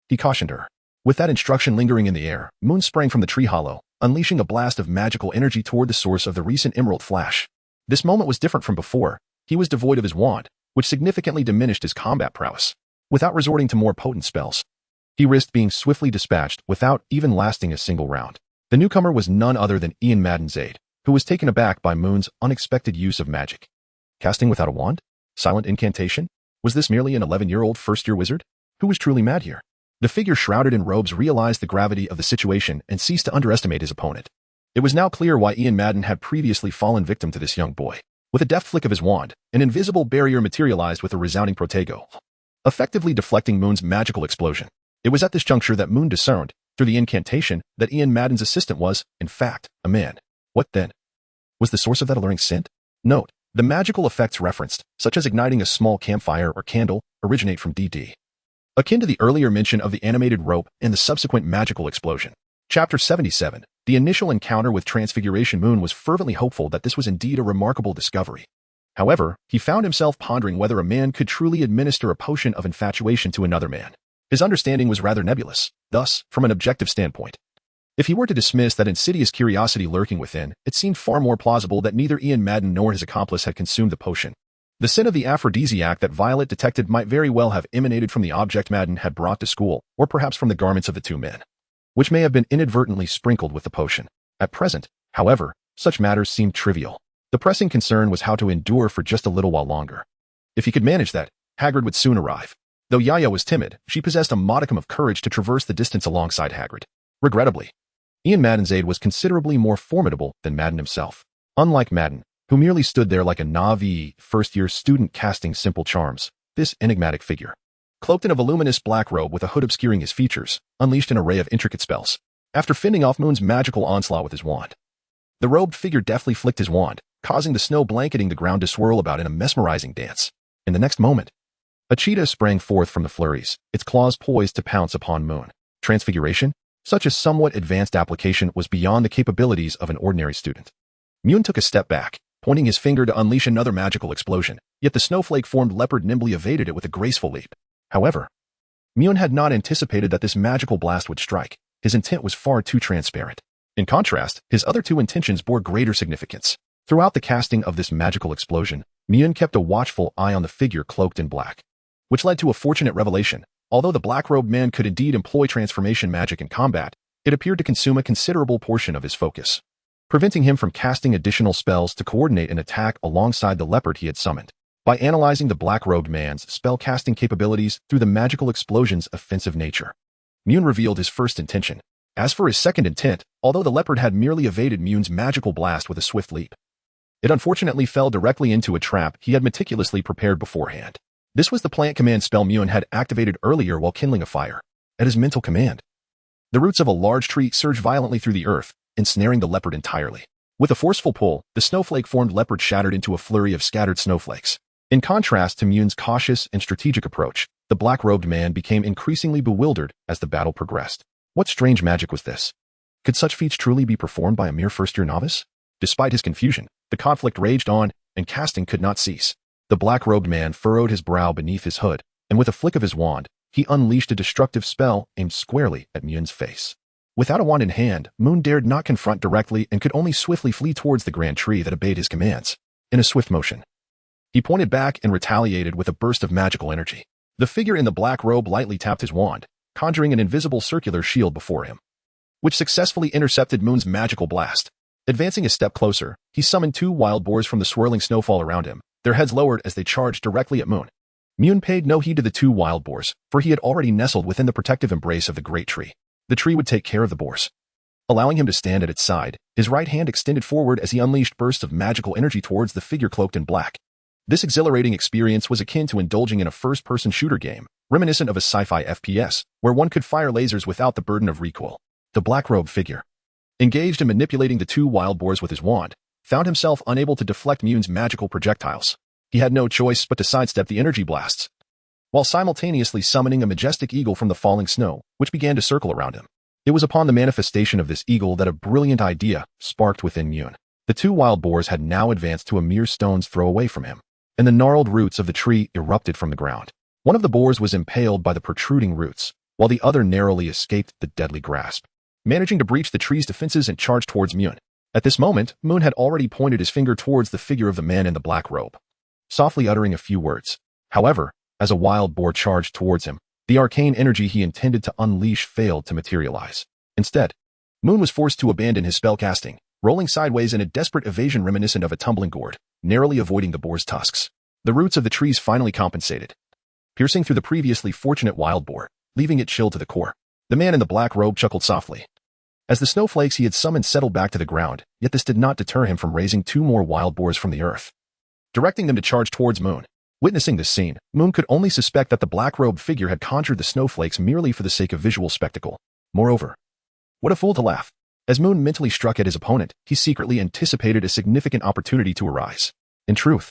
he cautioned her. With that instruction lingering in the air, Moon sprang from the tree hollow, unleashing a blast of magical energy toward the source of the recent emerald flash. This moment was different from before. He was devoid of his wand, which significantly diminished his combat prowess. Without resorting to more potent spells, he risked being swiftly dispatched without even lasting a single round. The newcomer was none other than Ian Madden's aide, who was taken aback by Moon's unexpected use of magic. Casting without a wand? Silent incantation? Was this merely an 11-year-old first-year wizard? Who was truly mad here? The figure shrouded in robes realized the gravity of the situation and ceased to underestimate his opponent. It was now clear why Ian Madden had previously fallen victim to this young boy. With a deft flick of his wand, an invisible barrier materialized with a resounding protego, effectively deflecting Moon's magical explosion. It was at this juncture that Moon discerned, through the incantation, that Ian Madden's assistant was, in fact, a man. What then? Was the source of that alluring scent? Note, the magical effects referenced, such as igniting a small campfire or candle, originate from DD. Akin to the earlier mention of the animated rope and the subsequent magical explosion. Chapter 77. The initial encounter with Transfiguration Moon was fervently hopeful that this was indeed a remarkable discovery. However, he found himself pondering whether a man could truly administer a potion of infatuation to another man. His understanding was rather nebulous, thus, from an objective standpoint. If he were to dismiss that insidious curiosity lurking within, it seemed far more plausible that neither Ian Madden nor his accomplice had consumed the potion. The scent of the aphrodisiac that Violet detected might very well have emanated from the object Madden had brought to school, or perhaps from the garments of the two men, which may have been inadvertently sprinkled with the potion. At present, however, such matters seemed trivial. The pressing concern was how to endure for just a little while longer. If he could manage that, Hagrid would soon arrive. Though Yaya was timid, she possessed a modicum of courage to traverse the distance alongside Hagrid. Regrettably, Ian Madden's aide was considerably more formidable than Madden himself. Unlike Madden, who merely stood there like a naive first-year student casting simple charms, this enigmatic figure, cloaked in a voluminous black robe with a hood obscuring his features, unleashed an array of intricate spells. After fending off Moon's magical onslaught with his wand, the robed figure deftly flicked his wand, causing the snow blanketing the ground to swirl about in a mesmerizing dance. In the next moment, a cheetah sprang forth from the flurries, its claws poised to pounce upon Moon. Transfiguration? Such a somewhat advanced application was beyond the capabilities of an ordinary student. Moon took a step back, pointing his finger to unleash another magical explosion, yet the snowflake-formed leopard nimbly evaded it with a graceful leap. However, Moon had not anticipated that this magical blast would strike. His intent was far too transparent. In contrast, his other two intentions bore greater significance. Throughout the casting of this magical explosion, Moon kept a watchful eye on the figure cloaked in black, which led to a fortunate revelation. Although the black-robed man could indeed employ transformation magic in combat, it appeared to consume a considerable portion of his focus, preventing him from casting additional spells to coordinate an attack alongside the leopard he had summoned. By analyzing the black-robed man's spell-casting capabilities through the magical explosion's offensive nature, Moon revealed his first intention. As for his second intent, although the leopard had merely evaded Moon's magical blast with a swift leap, it unfortunately fell directly into a trap he had meticulously prepared beforehand. This was the plant command spell Moon had activated earlier while kindling a fire. At his mental command, the roots of a large tree surged violently through the earth, ensnaring the leopard entirely. With a forceful pull, the snowflake-formed leopard shattered into a flurry of scattered snowflakes. In contrast to Moon's cautious and strategic approach, the black-robed man became increasingly bewildered as the battle progressed. What strange magic was this? Could such feats truly be performed by a mere first-year novice? Despite his confusion, the conflict raged on, and casting could not cease. The black-robed man furrowed his brow beneath his hood, and with a flick of his wand, he unleashed a destructive spell aimed squarely at Moon's face. Without a wand in hand, Moon dared not confront directly and could only swiftly flee towards the grand tree that obeyed his commands. In a swift motion, he pointed back and retaliated with a burst of magical energy. The figure in the black robe lightly tapped his wand, conjuring an invisible circular shield before him, which successfully intercepted Moon's magical blast. Advancing a step closer, he summoned two wild boars from the swirling snowfall around him, their heads lowered as they charged directly at Moon. Moon paid no heed to the two wild boars, for he had already nestled within the protective embrace of the great tree. The tree would take care of the boars. Allowing him to stand at its side, his right hand extended forward as he unleashed bursts of magical energy towards the figure cloaked in black. This exhilarating experience was akin to indulging in a first-person shooter game, reminiscent of a sci-fi FPS, where one could fire lasers without the burden of recoil. The black-robed figure, engaged in manipulating the two wild boars with his wand, found himself unable to deflect Mune's magical projectiles. He had no choice but to sidestep the energy blasts, while simultaneously summoning a majestic eagle from the falling snow, which began to circle around him. It was upon the manifestation of this eagle that a brilliant idea sparked within Mune. The two wild boars had now advanced to a mere stone's throw away from him, and the gnarled roots of the tree erupted from the ground. One of the boars was impaled by the protruding roots, while the other narrowly escaped the deadly grasp, managing to breach the tree's defenses and charge towards Mune. At this moment, Mune had already pointed his finger towards the figure of the man in the black robe, softly uttering a few words. However, as a wild boar charged towards him, the arcane energy he intended to unleash failed to materialize. Instead, Mune was forced to abandon his spellcasting, rolling sideways in a desperate evasion reminiscent of a tumbling gourd, narrowly avoiding the boar's tusks. The roots of the trees finally compensated, piercing through the previously fortunate wild boar, leaving it chilled to the core. The man in the black robe chuckled softly, as the snowflakes he had summoned settled back to the ground, yet this did not deter him from raising two more wild boars from the earth, directing them to charge towards Mune. Witnessing this scene, Mune could only suspect that the black-robed figure had conjured the snowflakes merely for the sake of visual spectacle. Moreover, what a fool to laugh. As Mune mentally struck at his opponent, he secretly anticipated a significant opportunity to arise. In truth,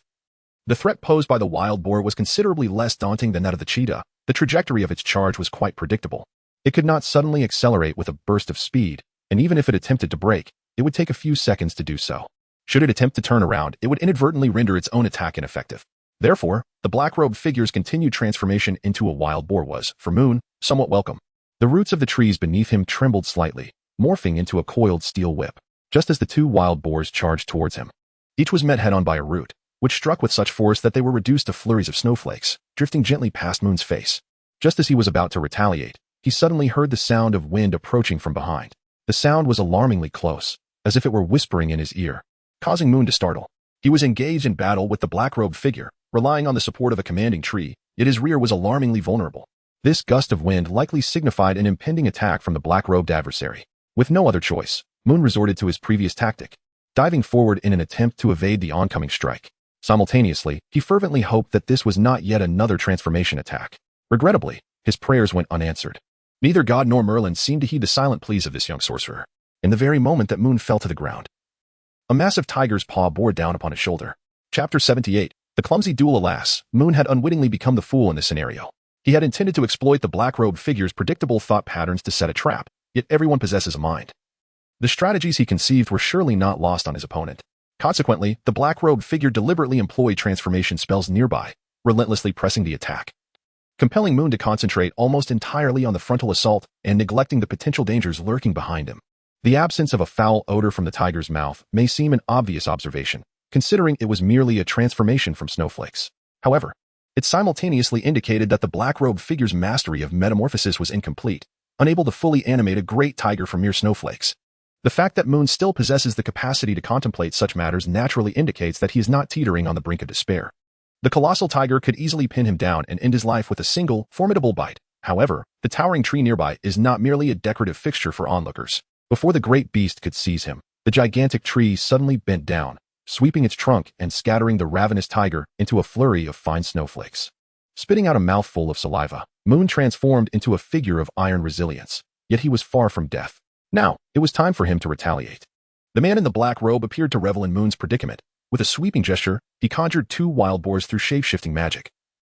the threat posed by the wild boar was considerably less daunting than that of the cheetah. The trajectory of its charge was quite predictable. It could not suddenly accelerate with a burst of speed, and even if it attempted to brake, it would take a few seconds to do so. Should it attempt to turn around, it would inadvertently render its own attack ineffective. Therefore, the black-robed figure's continued transformation into a wild boar was, for Mune, somewhat welcome. The roots of the trees beneath him trembled slightly, morphing into a coiled steel whip, just as the two wild boars charged towards him. Each was met head-on by a root, which struck with such force that they were reduced to flurries of snowflakes, drifting gently past Mune's face. Just as he was about to retaliate, he suddenly heard the sound of wind approaching from behind. The sound was alarmingly close, as if it were whispering in his ear, causing Mune to startle. He was engaged in battle with the black-robed figure, relying on the support of a commanding tree, yet his rear was alarmingly vulnerable. This gust of wind likely signified an impending attack from the black-robed adversary. With no other choice, Mune resorted to his previous tactic, diving forward in an attempt to evade the oncoming strike. Simultaneously, he fervently hoped that this was not yet another transformation attack. Regrettably, his prayers went unanswered. Neither God nor Merlin seemed to heed the silent pleas of this young sorcerer. In the very moment that Mune fell to the ground, a massive tiger's paw bore down upon his shoulder. Chapter 78. The clumsy duel. Alas, Mune had unwittingly become the fool in this scenario. He had intended to exploit the black-robed figure's predictable thought patterns to set a trap, yet everyone possesses a mind. The strategies he conceived were surely not lost on his opponent. Consequently, the black-robed figure deliberately employed transformation spells nearby, relentlessly pressing the attack, compelling Mune to concentrate almost entirely on the frontal assault and neglecting the potential dangers lurking behind him. The absence of a foul odor from the tiger's mouth may seem an obvious observation, considering it was merely a transformation from snowflakes. However, it simultaneously indicated that the black-robed figure's mastery of metamorphosis was incomplete, unable to fully animate a great tiger from mere snowflakes. The fact that Mune still possesses the capacity to contemplate such matters naturally indicates that he is not teetering on the brink of despair. The colossal tiger could easily pin him down and end his life with a single, formidable bite. However, the towering tree nearby is not merely a decorative fixture for onlookers. Before the great beast could seize him, the gigantic tree suddenly bent down, sweeping its trunk and scattering the ravenous tiger into a flurry of fine snowflakes. Spitting out a mouthful of saliva, Mune transformed into a figure of iron resilience, yet he was far from death. Now, it was time for him to retaliate. The man in the black robe appeared to revel in Mune's predicament. With a sweeping gesture, he conjured two wild boars through shape-shifting magic,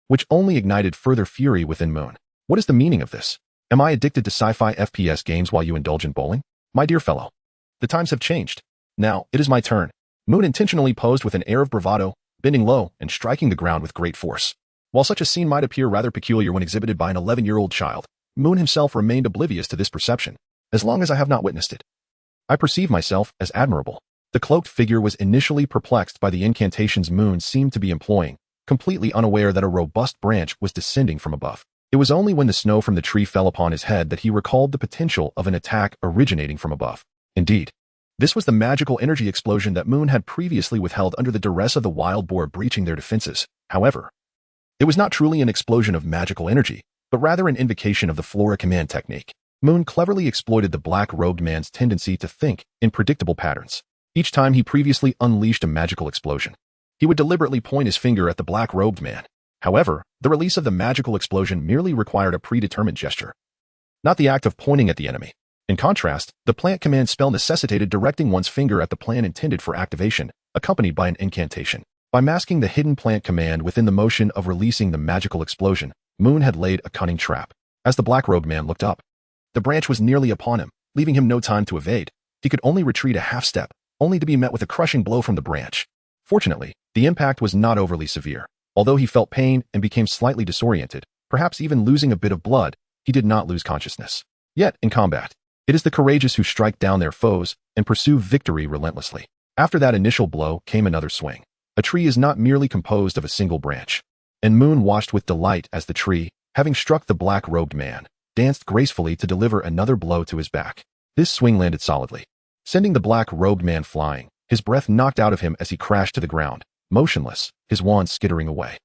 which only ignited further fury within Mune. What is the meaning of this? Am I addicted to sci-fi FPS games while you indulge in bowling? My dear fellow, the times have changed. Now, it is my turn. Mune intentionally posed with an air of bravado, bending low and striking the ground with great force. While such a scene might appear rather peculiar when exhibited by an 11-year-old child, Mune himself remained oblivious to this perception, as long as I have not witnessed it. I perceive myself as admirable. The cloaked figure was initially perplexed by the incantations Mune seemed to be employing, completely unaware that a robust branch was descending from above. It was only when the snow from the tree fell upon his head that he recalled the potential of an attack originating from above. Indeed, this was the magical energy explosion that Mune had previously withheld under the duress of the wild boar breaching their defenses. However, it was not truly an explosion of magical energy, but rather an invocation of the Flora command technique. Mune cleverly exploited the black-robed man's tendency to think in predictable patterns. Each time he previously unleashed a magical explosion, he would deliberately point his finger at the black-robed man. However, the release of the magical explosion merely required a predetermined gesture, not the act of pointing at the enemy. In contrast, the plant command spell necessitated directing one's finger at the plant intended for activation, accompanied by an incantation. By masking the hidden plant command within the motion of releasing the magical explosion, Moon had laid a cunning trap. As the black-robed man looked up, the branch was nearly upon him, leaving him no time to evade. He could only retreat a half step, only to be met with a crushing blow from the branch. Fortunately, the impact was not overly severe. Although he felt pain and became slightly disoriented, perhaps even losing a bit of blood, he did not lose consciousness. Yet, in combat, it is the courageous who strike down their foes and pursue victory relentlessly. After that initial blow came another swing. A tree is not merely composed of a single branch. And Moon watched with delight as the tree, having struck the black-robed man, danced gracefully to deliver another blow to his back. This swing landed solidly, sending the black-robed man flying, his breath knocked out of him as he crashed to the ground, motionless, his wand skittering away.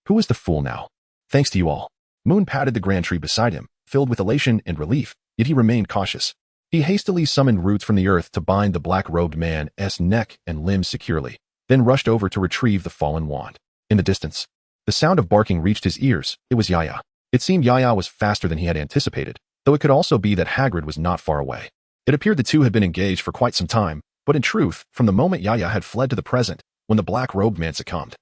Who is the fool now? Thanks to you all. Moon patted the grand tree beside him, filled with elation and relief, yet he remained cautious. He hastily summoned roots from the earth to bind the black-robed man's neck and limbs securely, then rushed over to retrieve the fallen wand. In the distance, the sound of barking reached his ears. It was Yaya. It seemed Yaya was faster than he had anticipated, though it could also be that Hagrid was not far away. It appeared the two had been engaged for quite some time, but in truth, from the moment Yaya had fled to the present, when the black-robed man succumbed,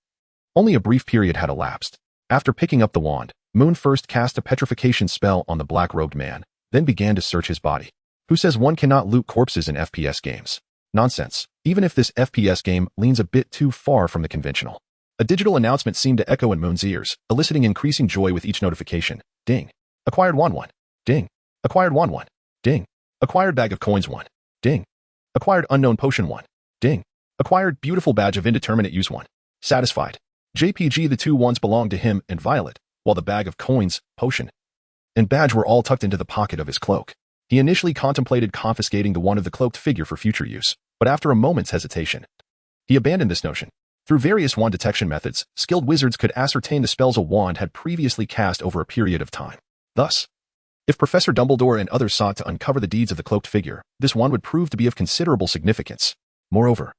only a brief period had elapsed. After picking up the wand, Moon first cast a petrification spell on the black-robed man, then began to search his body. Who says one cannot loot corpses in FPS games? Nonsense, even if this FPS game leans a bit too far from the conventional. A digital announcement seemed to echo in Moon's ears, eliciting increasing joy with each notification. Ding. Acquired wand 1. Ding. Acquired wand 1. Ding. Acquired bag of coins 1. Ding. Acquired unknown potion 1. Ding. Acquired beautiful badge of indeterminate use 1. Satisfied. JPG. The two wands belonged to him and Violet, while the bag of coins, potion, and badge were all tucked into the pocket of his cloak. He initially contemplated confiscating the wand of the cloaked figure for future use, but after a moment's hesitation, he abandoned this notion. Through various wand detection methods, skilled wizards could ascertain the spells a wand had previously cast over a period of time. Thus, if Professor Dumbledore and others sought to uncover the deeds of the cloaked figure, this wand would prove to be of considerable significance. Moreover,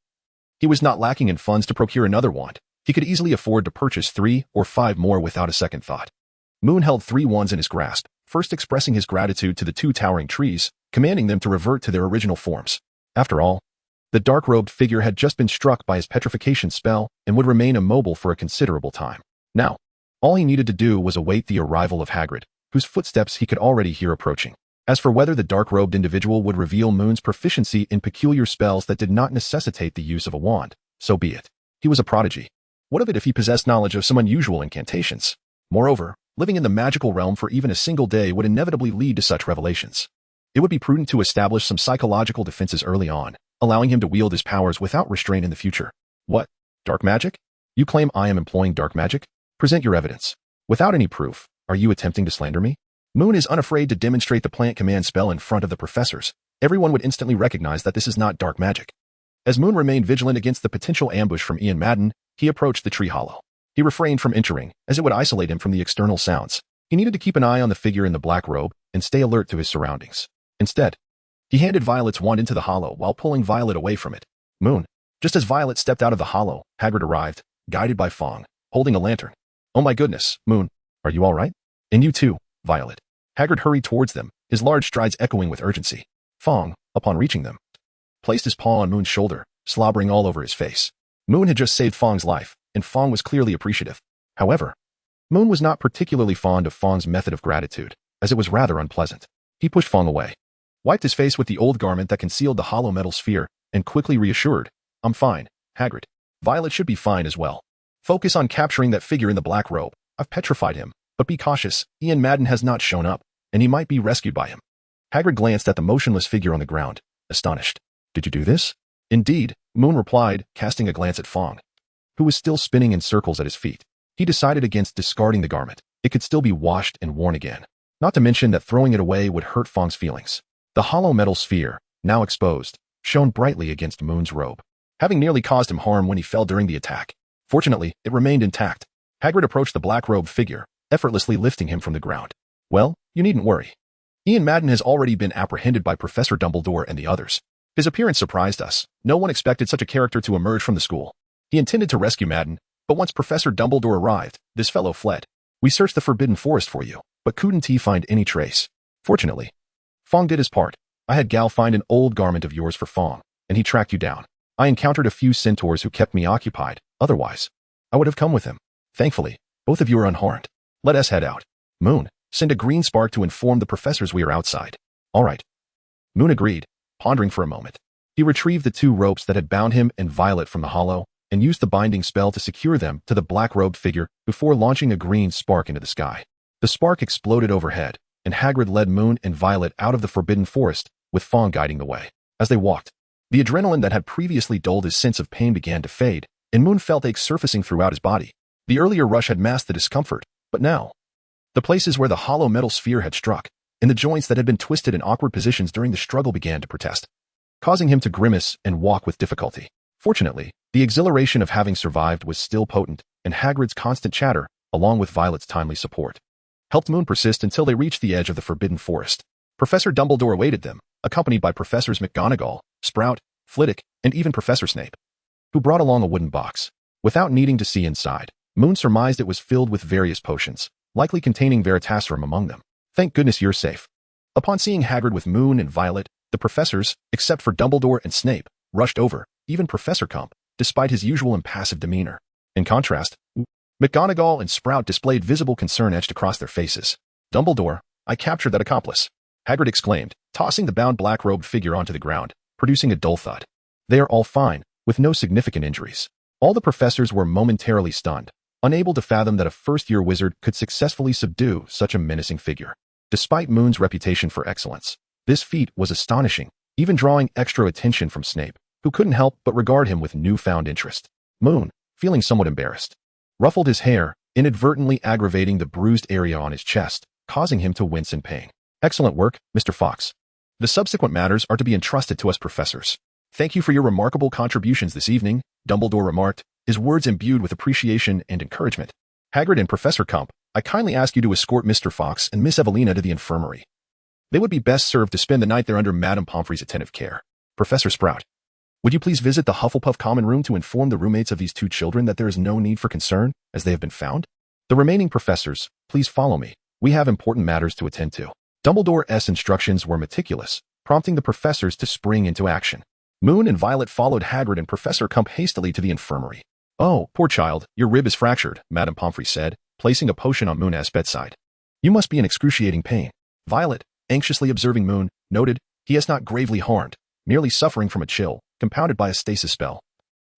he was not lacking in funds to procure another wand. He could easily afford to purchase 3 or 5 more without a second thought. Moon held 3 wands in his grasp, first expressing his gratitude to the 2 towering trees, commanding them to revert to their original forms. After all, the dark-robed figure had just been struck by his petrification spell and would remain immobile for a considerable time. Now, all he needed to do was await the arrival of Hagrid, whose footsteps he could already hear approaching. As for whether the dark-robed individual would reveal Moon's proficiency in peculiar spells that did not necessitate the use of a wand, so be it. He was a prodigy. What of it if he possessed knowledge of some unusual incantations? Moreover, living in the magical realm for even a single day would inevitably lead to such revelations. It would be prudent to establish some psychological defenses early on, allowing him to wield his powers without restraint in the future. What? Dark magic? You claim I am employing dark magic? Present your evidence. Without any proof, are you attempting to slander me? Moon is unafraid to demonstrate the plant command spell in front of the professors. Everyone would instantly recognize that this is not dark magic. As Moon remained vigilant against the potential ambush from Ian Madden, he approached the tree hollow. He refrained from entering, as it would isolate him from the external sounds. He needed to keep an eye on the figure in the black robe and stay alert to his surroundings. Instead, he handed Violet's wand into the hollow while pulling Violet away from it. Moon. Just as Violet stepped out of the hollow, Hagrid arrived, guided by Fong, holding a lantern. Oh my goodness, Moon, are you all right? And you too, Violet. Hagrid hurried towards them, his large strides echoing with urgency. Fong, upon reaching them, placed his paw on Moon's shoulder, slobbering all over his face. Moon had just saved Fong's life, and Fong was clearly appreciative. However, Moon was not particularly fond of Fong's method of gratitude, as it was rather unpleasant. He pushed Fong away, wiped his face with the old garment that concealed the hollow metal sphere, and quickly reassured, I'm fine, Hagrid. Violet should be fine as well. Focus on capturing that figure in the black robe. I've petrified him, but be cautious, Ian Madden has not shown up, and he might be rescued by him. Hagrid glanced at the motionless figure on the ground, astonished. Did you do this? Indeed, Moon replied, casting a glance at Fong, who was still spinning in circles at his feet. He decided against discarding the garment. It could still be washed and worn again. Not to mention that throwing it away would hurt Fong's feelings. The hollow metal sphere, now exposed, shone brightly against Moon's robe, having nearly caused him harm when he fell during the attack. Fortunately, it remained intact. Hagrid approached the black-robed figure, effortlessly lifting him from the ground. Well, you needn't worry. Ian Madden has already been apprehended by Professor Dumbledore and the others. His appearance surprised us. No one expected such a character to emerge from the school. He intended to rescue Madden, but once Professor Dumbledore arrived, this fellow fled. We searched the Forbidden Forest for you, but couldn't find any trace. Fortunately, Fong did his part. I had Gal find an old garment of yours for Fong, and he tracked you down. I encountered a few centaurs who kept me occupied. Otherwise, I would have come with him. Thankfully, both of you are unharmed. Let us head out. Moon, send a green spark to inform the professors we are outside. All right. Moon agreed, pondering for a moment. He retrieved the 2 ropes that had bound him and Violet from the hollow, and used the binding spell to secure them to the black-robed figure before launching a green spark into the sky. The spark exploded overhead, and Hagrid led Moon and Violet out of the forbidden forest, with Fong guiding the way. As they walked, the adrenaline that had previously dulled his sense of pain began to fade, and Moon felt aches surfacing throughout his body. The earlier rush had masked the discomfort, but now, the places where the hollow metal sphere had struck, and the joints that had been twisted in awkward positions during the struggle began to protest, causing him to grimace and walk with difficulty. Fortunately, the exhilaration of having survived was still potent, and Hagrid's constant chatter, along with Violet's timely support, helped Moon persist until they reached the edge of the forbidden forest. Professor Dumbledore awaited them, accompanied by Professors McGonagall, Sprout, Flitwick, and even Professor Snape, who brought along a wooden box. Without needing to see inside, Moon surmised it was filled with various potions, likely containing Veritaserum among them. Thank goodness you're safe. Upon seeing Hagrid with Moon and Violet, the professors, except for Dumbledore and Snape, rushed over, even Professor Kump, despite his usual impassive demeanor. In contrast, McGonagall and Sprout displayed visible concern etched across their faces. Dumbledore, I captured that accomplice, Hagrid exclaimed, tossing the bound black-robed figure onto the ground, producing a dull thud. They are all fine, with no significant injuries. All the professors were momentarily stunned, unable to fathom that a first-year wizard could successfully subdue such a menacing figure. Despite Moon's reputation for excellence, this feat was astonishing, even drawing extra attention from Snape, who couldn't help but regard him with newfound interest. Moon, feeling somewhat embarrassed, ruffled his hair, inadvertently aggravating the bruised area on his chest, causing him to wince in pain. Excellent work, Mr. Fox. The subsequent matters are to be entrusted to us professors. Thank you for your remarkable contributions this evening, Dumbledore remarked, his words imbued with appreciation and encouragement. Hagrid and Professor Kump, I kindly ask you to escort Mr. Fox and Miss Evelina to the infirmary. They would be best served to spend the night there under Madame Pomfrey's attentive care. Professor Sprout, would you please visit the Hufflepuff common room to inform the roommates of these 2 children that there is no need for concern, as they have been found? The remaining professors, please follow me. We have important matters to attend to. Dumbledore's instructions were meticulous, prompting the professors to spring into action. Moon and Violet followed Hagrid and Professor Kump hastily to the infirmary. Oh, poor child, your rib is fractured, Madame Pomfrey said, placing a potion on Moon's bedside. You must be in excruciating pain. Violet, anxiously observing Moon, noted, he is not gravely harmed, merely suffering from a chill, compounded by a stasis spell,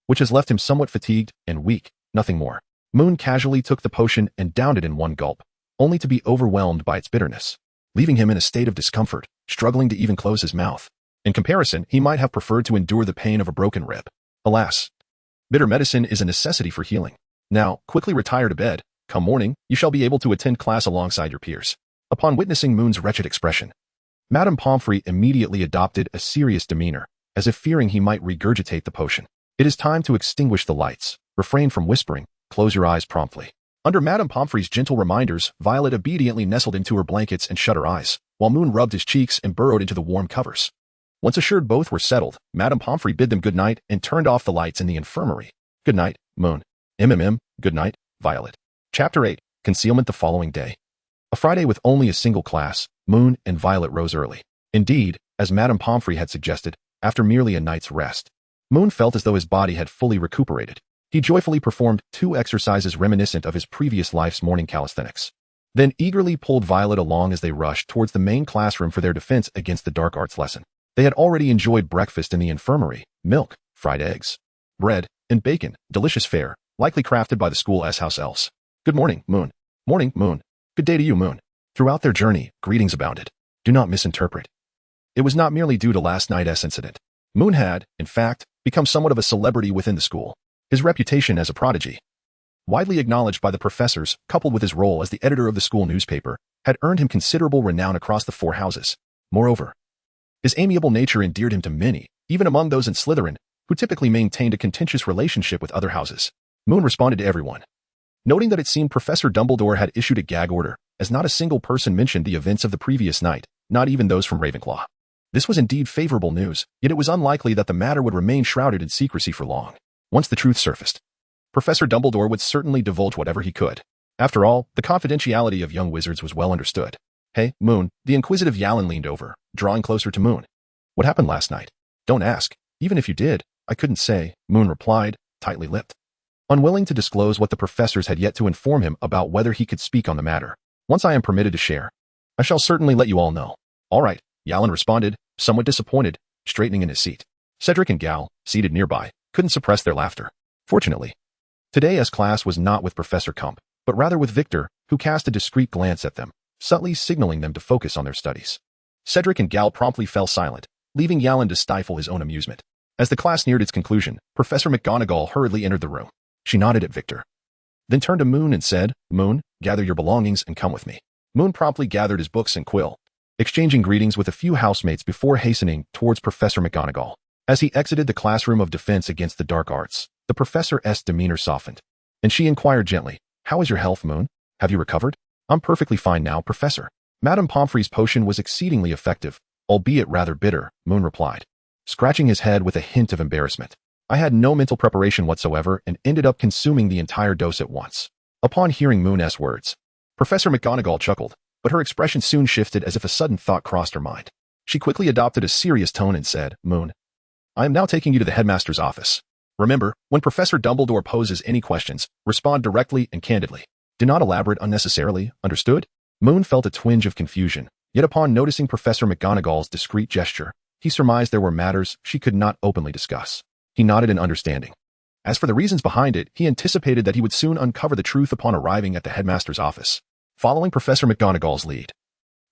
which has left him somewhat fatigued and weak, nothing more. Moon casually took the potion and downed it in one gulp, only to be overwhelmed by its bitterness, leaving him in a state of discomfort, struggling to even close his mouth. In comparison, he might have preferred to endure the pain of a broken rib. Alas, bitter medicine is a necessity for healing. Now, quickly retire to bed. Come morning, you shall be able to attend class alongside your peers. Upon witnessing Moon's wretched expression, Madame Pomfrey immediately adopted a serious demeanor, as if fearing he might regurgitate the potion. It is time to extinguish the lights. Refrain from whispering. Close your eyes promptly. Under Madame Pomfrey's gentle reminders, Violet obediently nestled into her blankets and shut her eyes, while Moon rubbed his cheeks and burrowed into the warm covers. Once assured both were settled, Madame Pomfrey bid them good night and turned off the lights in the infirmary. Good night, Moon. Good night, Violet. Chapter 8. Concealment the following day. A Friday with only a single class, Moon and Violet rose early. Indeed, as Madame Pomfrey had suggested, after merely a night's rest, Moon felt as though his body had fully recuperated. He joyfully performed 2 exercises reminiscent of his previous life's morning calisthenics, then eagerly pulled Violet along as they rushed towards the main classroom for their defense against the dark arts lesson. They had already enjoyed breakfast in the infirmary, milk, fried eggs, bread, and bacon, delicious fare, likely crafted by the school's house elves. Good morning, Moon. Morning, Moon. Good day to you, Moon. Throughout their journey, greetings abounded. Do not misinterpret. It was not merely due to last night's incident. Moon had, in fact, become somewhat of a celebrity within the school. His reputation as a prodigy, widely acknowledged by the professors, coupled with his role as the editor of the school newspaper, had earned him considerable renown across the 4 houses. Moreover, his amiable nature endeared him to many, even among those in Slytherin, who typically maintained a contentious relationship with other houses. Moon responded to everyone, noting that it seemed Professor Dumbledore had issued a gag order, as not a single person mentioned the events of the previous night, not even those from Ravenclaw. This was indeed favorable news, yet it was unlikely that the matter would remain shrouded in secrecy for long. Once the truth surfaced, Professor Dumbledore would certainly divulge whatever he could. After all, the confidentiality of young wizards was well understood. Hey, Moon, the inquisitive Yalan leaned over, drawing closer to Moon. What happened last night? Don't ask. Even if you did, I couldn't say, Moon replied, tightly lipped. Unwilling to disclose what the professors had yet to inform him about whether he could speak on the matter. Once I am permitted to share, I shall certainly let you all know. All right, Yalan responded, somewhat disappointed, straightening in his seat. Cedric and Gal, seated nearby, couldn't suppress their laughter. Fortunately, today's class was not with Professor Kump, but rather with Victor, who cast a discreet glance at them, subtly signaling them to focus on their studies. Cedric and Gal promptly fell silent, leaving Yalan to stifle his own amusement. As the class neared its conclusion, Professor McGonagall hurriedly entered the room. She nodded at Victor, then turned to Moon and said, Moon, gather your belongings and come with me. Moon promptly gathered his books and quill, exchanging greetings with a few housemates before hastening towards Professor McGonagall. As he exited the classroom of defense against the dark arts, the professor's demeanor softened, and she inquired gently, How is your health, Moon? Have you recovered? I'm perfectly fine now, Professor. Madame Pomfrey's potion was exceedingly effective, albeit rather bitter, Moon replied, scratching his head with a hint of embarrassment. I had no mental preparation whatsoever and ended up consuming the entire dose at once. Upon hearing Moon's words, Professor McGonagall chuckled, but her expression soon shifted as if a sudden thought crossed her mind. She quickly adopted a serious tone and said, Moon, I am now taking you to the headmaster's office. Remember, when Professor Dumbledore poses any questions, respond directly and candidly. Do not elaborate unnecessarily, understood? Moon felt a twinge of confusion, yet upon noticing Professor McGonagall's discreet gesture, he surmised there were matters she could not openly discuss. He nodded in understanding. As for the reasons behind it, he anticipated that he would soon uncover the truth upon arriving at the headmaster's office. Following Professor McGonagall's lead,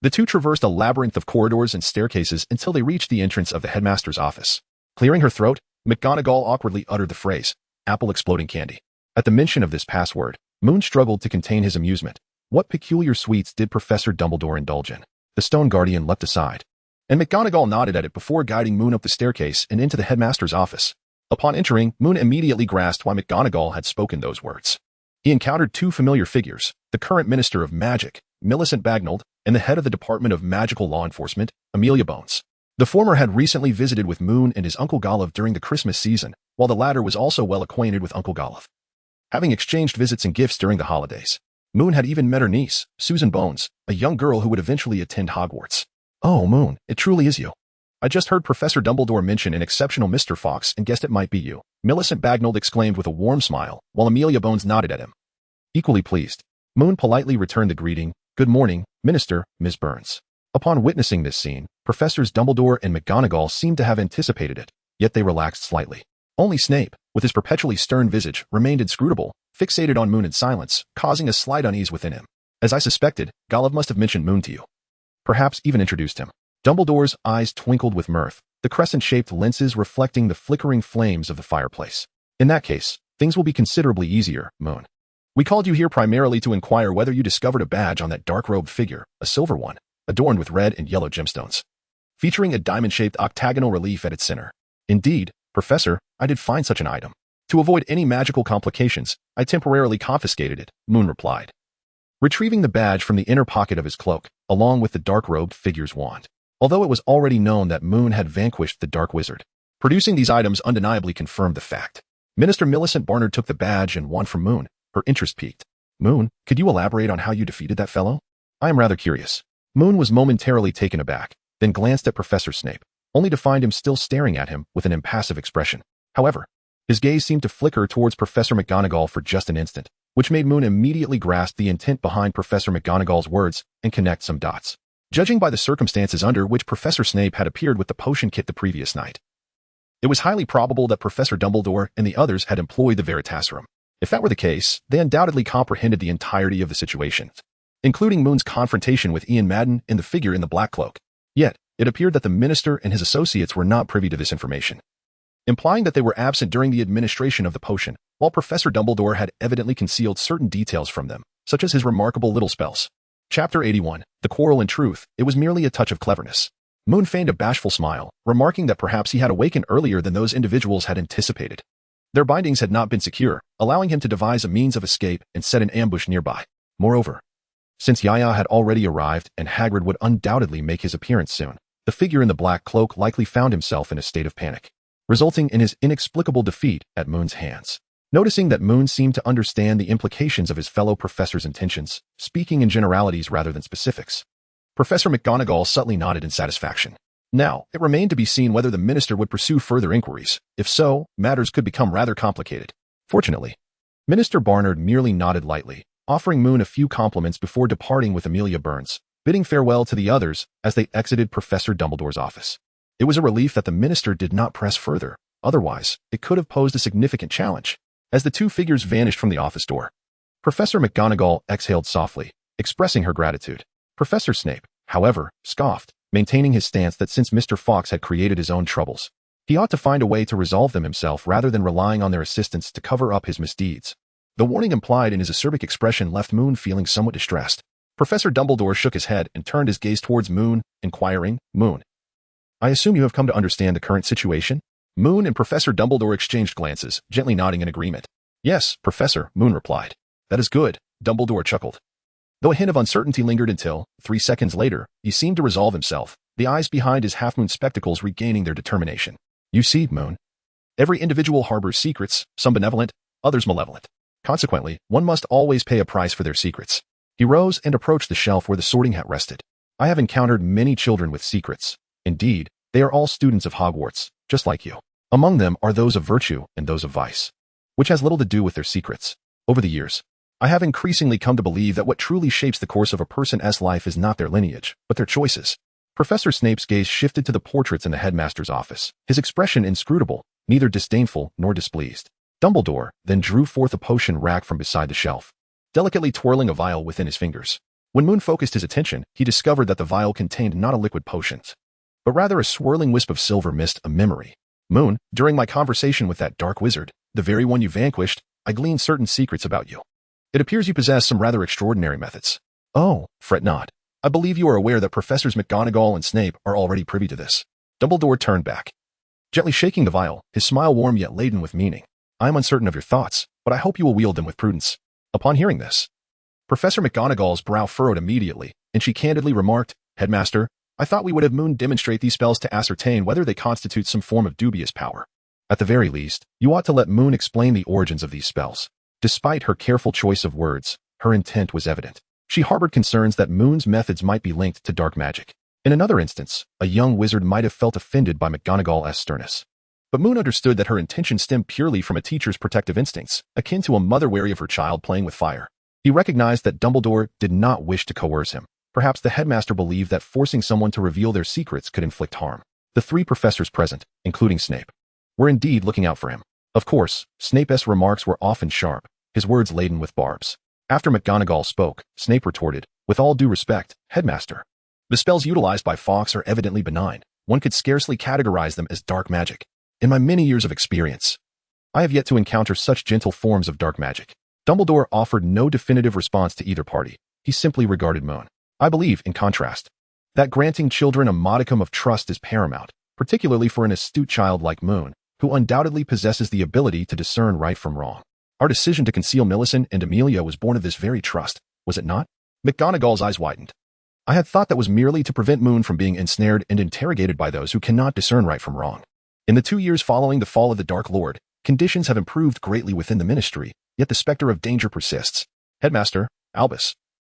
the two traversed a labyrinth of corridors and staircases until they reached the entrance of the headmaster's office. Clearing her throat, McGonagall awkwardly uttered the phrase, apple exploding candy. At the mention of this password, Moon struggled to contain his amusement. What peculiar sweets did Professor Dumbledore indulge in? The Stone Guardian leapt aside, and McGonagall nodded at it before guiding Moon up the staircase and into the headmaster's office. Upon entering, Moon immediately grasped why McGonagall had spoken those words. He encountered two familiar figures, the current Minister of Magic, Millicent Bagnold, and the head of the Department of Magical Law Enforcement, Amelia Bones. The former had recently visited with Moon and his Uncle Golov during the Christmas season, while the latter was also well acquainted with Uncle Golov. Having exchanged visits and gifts during the holidays, Moon had even met her niece, Susan Bones, a young girl who would eventually attend Hogwarts. Oh, Moon, it truly is you. I just heard Professor Dumbledore mention an exceptional Mr. Fox and guessed it might be you. Millicent Bagnold exclaimed with a warm smile, while Amelia Bones nodded at him. Equally pleased, Moon politely returned the greeting, Good morning, Minister, Ms. Burns. Upon witnessing this scene, Professors Dumbledore and McGonagall seemed to have anticipated it, yet they relaxed slightly. Only Snape, with his perpetually stern visage, remained inscrutable, fixated on Moon in silence, causing a slight unease within him. As I suspected, Golov must have mentioned Moon to you. Perhaps even introduced him. Dumbledore's eyes twinkled with mirth, the crescent-shaped lenses reflecting the flickering flames of the fireplace. In that case, things will be considerably easier, Moon. We called you here primarily to inquire whether you discovered a badge on that dark-robed figure, a silver one, adorned with red and yellow gemstones, featuring a diamond-shaped octagonal relief at its center. Indeed, Professor, I did find such an item. To avoid any magical complications, I temporarily confiscated it, Moon replied, retrieving the badge from the inner pocket of his cloak, along with the dark-robed figure's wand. Although it was already known that Moon had vanquished the Dark Wizard, producing these items undeniably confirmed the fact. Minister Millicent Barnard took the badge and wand from Moon, her interest piqued. Moon, could you elaborate on how you defeated that fellow? I am rather curious. Moon was momentarily taken aback, then glanced at Professor Snape, only to find him still staring at him with an impassive expression. However, his gaze seemed to flicker towards Professor McGonagall for just an instant, which made Moon immediately grasp the intent behind Professor McGonagall's words and connect some dots. Judging by the circumstances under which Professor Snape had appeared with the potion kit the previous night, it was highly probable that Professor Dumbledore and the others had employed the Veritasserum. If that were the case, they undoubtedly comprehended the entirety of the situation, including Moon's confrontation with Ian Madden and the figure in the black cloak. Yet, it appeared that the minister and his associates were not privy to this information, implying that they were absent during the administration of the potion, while Professor Dumbledore had evidently concealed certain details from them, such as his remarkable little spells. Chapter 81, The Quarrel. In truth, it was merely a touch of cleverness. Moon feigned a bashful smile, remarking that perhaps he had awakened earlier than those individuals had anticipated. Their bindings had not been secure, allowing him to devise a means of escape and set an ambush nearby. Moreover, since Yaya had already arrived and Hagrid would undoubtedly make his appearance soon, the figure in the black cloak likely found himself in a state of panic, resulting in his inexplicable defeat at Moon's hands. Noticing that Moon seemed to understand the implications of his fellow professor's intentions, speaking in generalities rather than specifics, Professor McGonagall subtly nodded in satisfaction. Now, it remained to be seen whether the minister would pursue further inquiries. If so, matters could become rather complicated. Fortunately, Minister Barnard merely nodded lightly, offering Moon a few compliments before departing with Amelia Burns, bidding farewell to the others as they exited Professor Dumbledore's office. It was a relief that the minister did not press further. Otherwise, it could have posed a significant challenge. As the two figures vanished from the office door, Professor McGonagall exhaled softly, expressing her gratitude. Professor Snape, however, scoffed, maintaining his stance that since Mr. Fawkes had created his own troubles, he ought to find a way to resolve them himself rather than relying on their assistance to cover up his misdeeds. The warning implied in his acerbic expression left Moon feeling somewhat distressed. Professor Dumbledore shook his head and turned his gaze towards Moon, inquiring, "Moon, I assume you have come to understand the current situation?" Moon and Professor Dumbledore exchanged glances, gently nodding in agreement. "Yes, Professor," Moon replied. "That is good," Dumbledore chuckled. Though a hint of uncertainty lingered until, 3 seconds later, he seemed to resolve himself, the eyes behind his half-moon spectacles regaining their determination. "You see, Moon, every individual harbors secrets, some benevolent, others malevolent. Consequently, one must always pay a price for their secrets." He rose and approached the shelf where the sorting hat rested. "I have encountered many children with secrets. Indeed, they are all students of Hogwarts, just like you. Among them are those of virtue and those of vice, which has little to do with their secrets. Over the years, I have increasingly come to believe that what truly shapes the course of a person's life is not their lineage, but their choices." Professor Snape's gaze shifted to the portraits in the headmaster's office, his expression inscrutable, neither disdainful nor displeased. Dumbledore then drew forth a potion rack from beside the shelf, delicately twirling a vial within his fingers. When Moon focused his attention, he discovered that the vial contained not a liquid potion, but rather a swirling wisp of silver mist, a memory. "Moon, during my conversation with that dark wizard, the very one you vanquished, I gleaned certain secrets about you. It appears you possess some rather extraordinary methods." "Oh, fret not. I believe you are aware that Professors McGonagall and Snape are already privy to this." Dumbledore turned back, gently shaking the vial, his smile warm yet laden with meaning. "I am uncertain of your thoughts, but I hope you will wield them with prudence." Upon hearing this, Professor McGonagall's brow furrowed immediately, and she candidly remarked, "Headmaster, I thought we would have Moon demonstrate these spells to ascertain whether they constitute some form of dubious power. At the very least, you ought to let Moon explain the origins of these spells." Despite her careful choice of words, her intent was evident. She harbored concerns that Moon's methods might be linked to dark magic. In another instance, a young wizard might have felt offended by McGonagall's sternness. But Moon understood that her intention stemmed purely from a teacher's protective instincts, akin to a mother wary of her child playing with fire. He recognized that Dumbledore did not wish to coerce him. Perhaps the headmaster believed that forcing someone to reveal their secrets could inflict harm. The 3 professors present, including Snape, were indeed looking out for him. Of course, Snape's remarks were often sharp, his words laden with barbs. After McGonagall spoke, Snape retorted, "With all due respect, Headmaster, the spells utilized by Fawkes are evidently benign. One could scarcely categorize them as dark magic. In my many years of experience, I have yet to encounter such gentle forms of dark magic." Dumbledore offered no definitive response to either party. He simply regarded Moon. "I believe, in contrast, that granting children a modicum of trust is paramount, particularly for an astute child like Moon, who undoubtedly possesses the ability to discern right from wrong. Our decision to conceal Millicent and Amelia was born of this very trust, was it not?" McGonagall's eyes widened. "I had thought that was merely to prevent Moon from being ensnared and interrogated by those who cannot discern right from wrong. In the 2 years following the fall of the Dark Lord, conditions have improved greatly within the ministry, yet the specter of danger persists. Headmaster, Albus,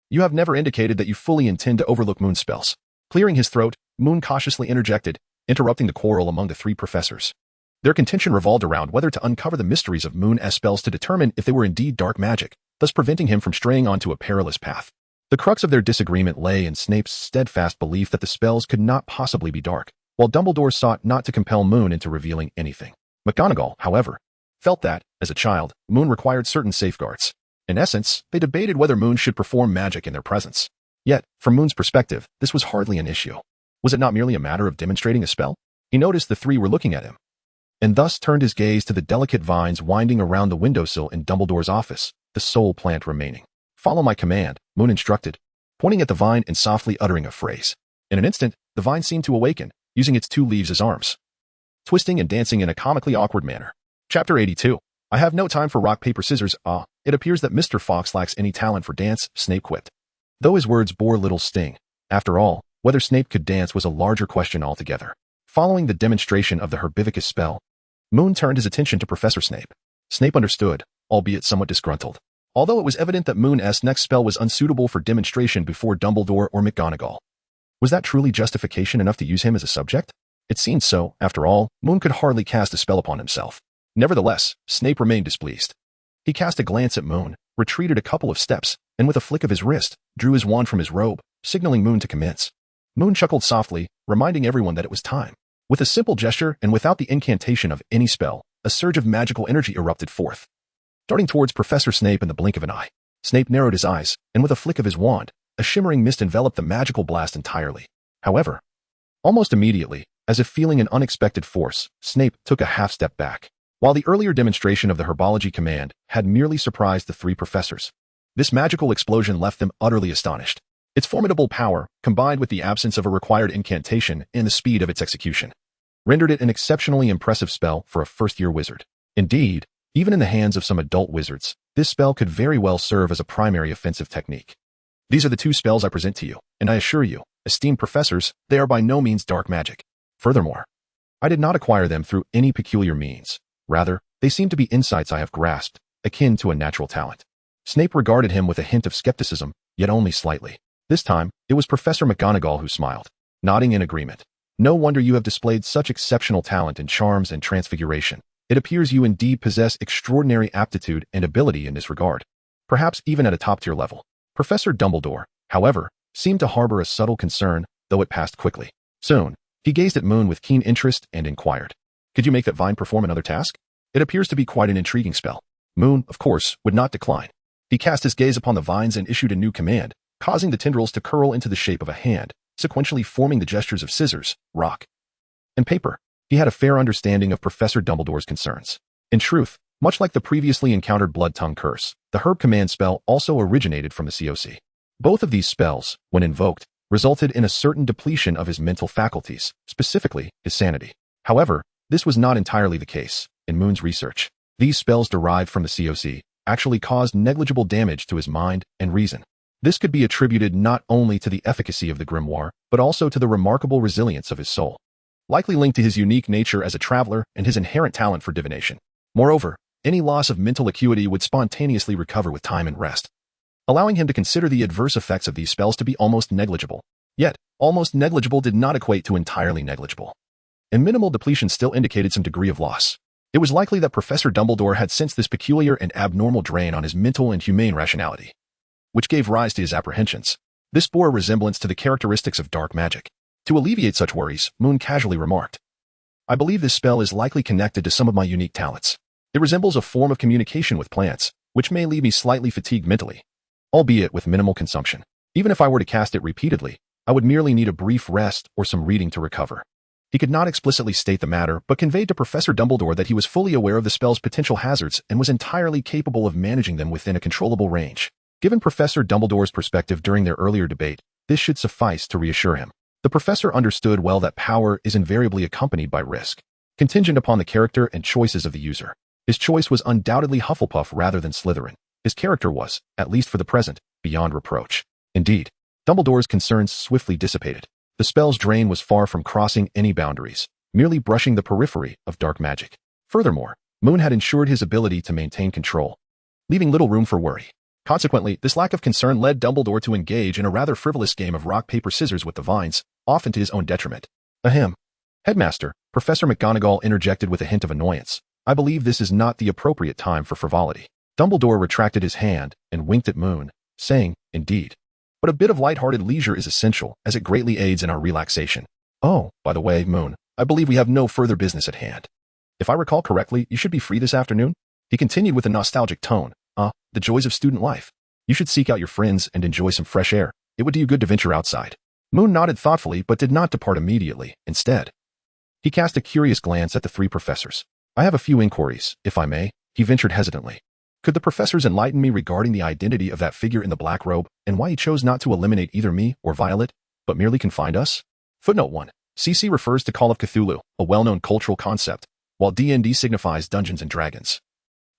you have never indicated that you fully intend to overlook Moon's spells." Clearing his throat, Moon cautiously interjected, interrupting the quarrel among the 3 professors. Their contention revolved around whether to uncover the mysteries of Moon's spells to determine if they were indeed dark magic, thus preventing him from straying onto a perilous path. The crux of their disagreement lay in Snape's steadfast belief that the spells could not possibly be dark, while Dumbledore sought not to compel Moon into revealing anything. McGonagall, however, felt that, as a child, Moon required certain safeguards. In essence, they debated whether Moon should perform magic in their presence. Yet, from Moon's perspective, this was hardly an issue. Was it not merely a matter of demonstrating a spell? He noticed the 3 were looking at him, and thus turned his gaze to the delicate vines winding around the windowsill in Dumbledore's office, the sole plant remaining. "Follow my command," Moon instructed, pointing at the vine and softly uttering a phrase. In an instant, the vine seemed to awaken, using its 2 leaves as arms, twisting and dancing in a comically awkward manner. Chapter 82. "I have no time for rock, paper, scissors. It appears that Mr. Fawkes lacks any talent for dance," Snape quipped. Though his words bore little sting, after all, whether Snape could dance was a larger question altogether. Following the demonstration of the herbivicus spell, Moon turned his attention to Professor Snape. Snape understood, albeit somewhat disgruntled. Although it was evident that Moon's next spell was unsuitable for demonstration before Dumbledore or McGonagall, Was that truly justification enough to use him as a subject? It seemed so. After all, Moon could hardly cast a spell upon himself. Nevertheless, Snape remained displeased. He cast a glance at Moon, retreated a couple of steps, and with a flick of his wrist, drew his wand from his robe, signaling Moon to commence. Moon chuckled softly, reminding everyone that it was time. With a simple gesture and without the incantation of any spell, a surge of magical energy erupted forth. Darting towards Professor Snape in the blink of an eye, Snape narrowed his eyes, and with a flick of his wand, a shimmering mist enveloped the magical blast entirely. However, almost immediately, as if feeling an unexpected force, Snape took a half-step back. While the earlier demonstration of the herbology command had merely surprised the three professors, this magical explosion left them utterly astonished. Its formidable power, combined with the absence of a required incantation and the speed of its execution, rendered it an exceptionally impressive spell for a first-year wizard. Indeed, even in the hands of some adult wizards, this spell could very well serve as a primary offensive technique. These are the two spells I present to you, and I assure you, esteemed professors, they are by no means dark magic. Furthermore, I did not acquire them through any peculiar means. Rather, they seem to be insights I have grasped, akin to a natural talent. Snape regarded him with a hint of skepticism, yet only slightly. This time, it was Professor McGonagall who smiled, nodding in agreement. No wonder you have displayed such exceptional talent in charms and transfiguration. It appears you indeed possess extraordinary aptitude and ability in this regard, perhaps even at a top-tier level. Professor Dumbledore, however, seemed to harbor a subtle concern, though it passed quickly. Soon, he gazed at Moon with keen interest and inquired, "Could you make that vine perform another task? It appears to be quite an intriguing spell." Moon, of course, would not decline. He cast his gaze upon the vines and issued a new command, causing the tendrils to curl into the shape of a hand, sequentially forming the gestures of scissors, rock, and paper. He had a fair understanding of Professor Dumbledore's concerns. In truth, much like the previously encountered Blood Tongue Curse, the Herb Command spell also originated from the COC. Both of these spells, when invoked, resulted in a certain depletion of his mental faculties, specifically his sanity. However, this was not entirely the case. In Moon's research, these spells derived from the COC actually caused negligible damage to his mind and reason. This could be attributed not only to the efficacy of the grimoire, but also to the remarkable resilience of his soul, likely linked to his unique nature as a traveler and his inherent talent for divination. Moreover, any loss of mental acuity would spontaneously recover with time and rest, allowing him to consider the adverse effects of these spells to be almost negligible. Yet, almost negligible did not equate to entirely negligible. And minimal depletion still indicated some degree of loss. It was likely that Professor Dumbledore had sensed this peculiar and abnormal drain on his mental and humane rationality, which gave rise to his apprehensions. This bore a resemblance to the characteristics of dark magic. To alleviate such worries, Moon casually remarked, "I believe this spell is likely connected to some of my unique talents. It resembles a form of communication with plants, which may leave me slightly fatigued mentally, albeit with minimal consumption. Even if I were to cast it repeatedly, I would merely need a brief rest or some reading to recover." He could not explicitly state the matter, but conveyed to Professor Dumbledore that he was fully aware of the spell's potential hazards and was entirely capable of managing them within a controllable range. Given Professor Dumbledore's perspective during their earlier debate, this should suffice to reassure him. The professor understood well that power is invariably accompanied by risk, contingent upon the character and choices of the user. His choice was undoubtedly Hufflepuff rather than Slytherin. His character was, at least for the present, beyond reproach. Indeed, Dumbledore's concerns swiftly dissipated. The spell's drain was far from crossing any boundaries, merely brushing the periphery of dark magic. Furthermore, Moon had ensured his ability to maintain control, leaving little room for worry. Consequently, this lack of concern led Dumbledore to engage in a rather frivolous game of rock, paper, scissors with the vines, often to his own detriment. Ahem. Headmaster, Professor McGonagall interjected with a hint of annoyance. "I believe this is not the appropriate time for frivolity." Dumbledore retracted his hand and winked at Moon, saying, "Indeed. But a bit of light-hearted leisure is essential, as it greatly aids in our relaxation. Oh, by the way, Moon, I believe we have no further business at hand. If I recall correctly, you should be free this afternoon?" He continued with a nostalgic tone. The joys of student life. You should seek out your friends and enjoy some fresh air. It would do you good to venture outside." Moon nodded thoughtfully but did not depart immediately. Instead, he cast a curious glance at the three professors. "I have a few inquiries, if I may," he ventured hesitantly. "Could the professors enlighten me regarding the identity of that figure in the black robe and why he chose not to eliminate either me or Violet, but merely confined us?" Footnote 1. CC refers to Call of Cthulhu, a well-known cultural concept, while D&D signifies Dungeons & Dragons,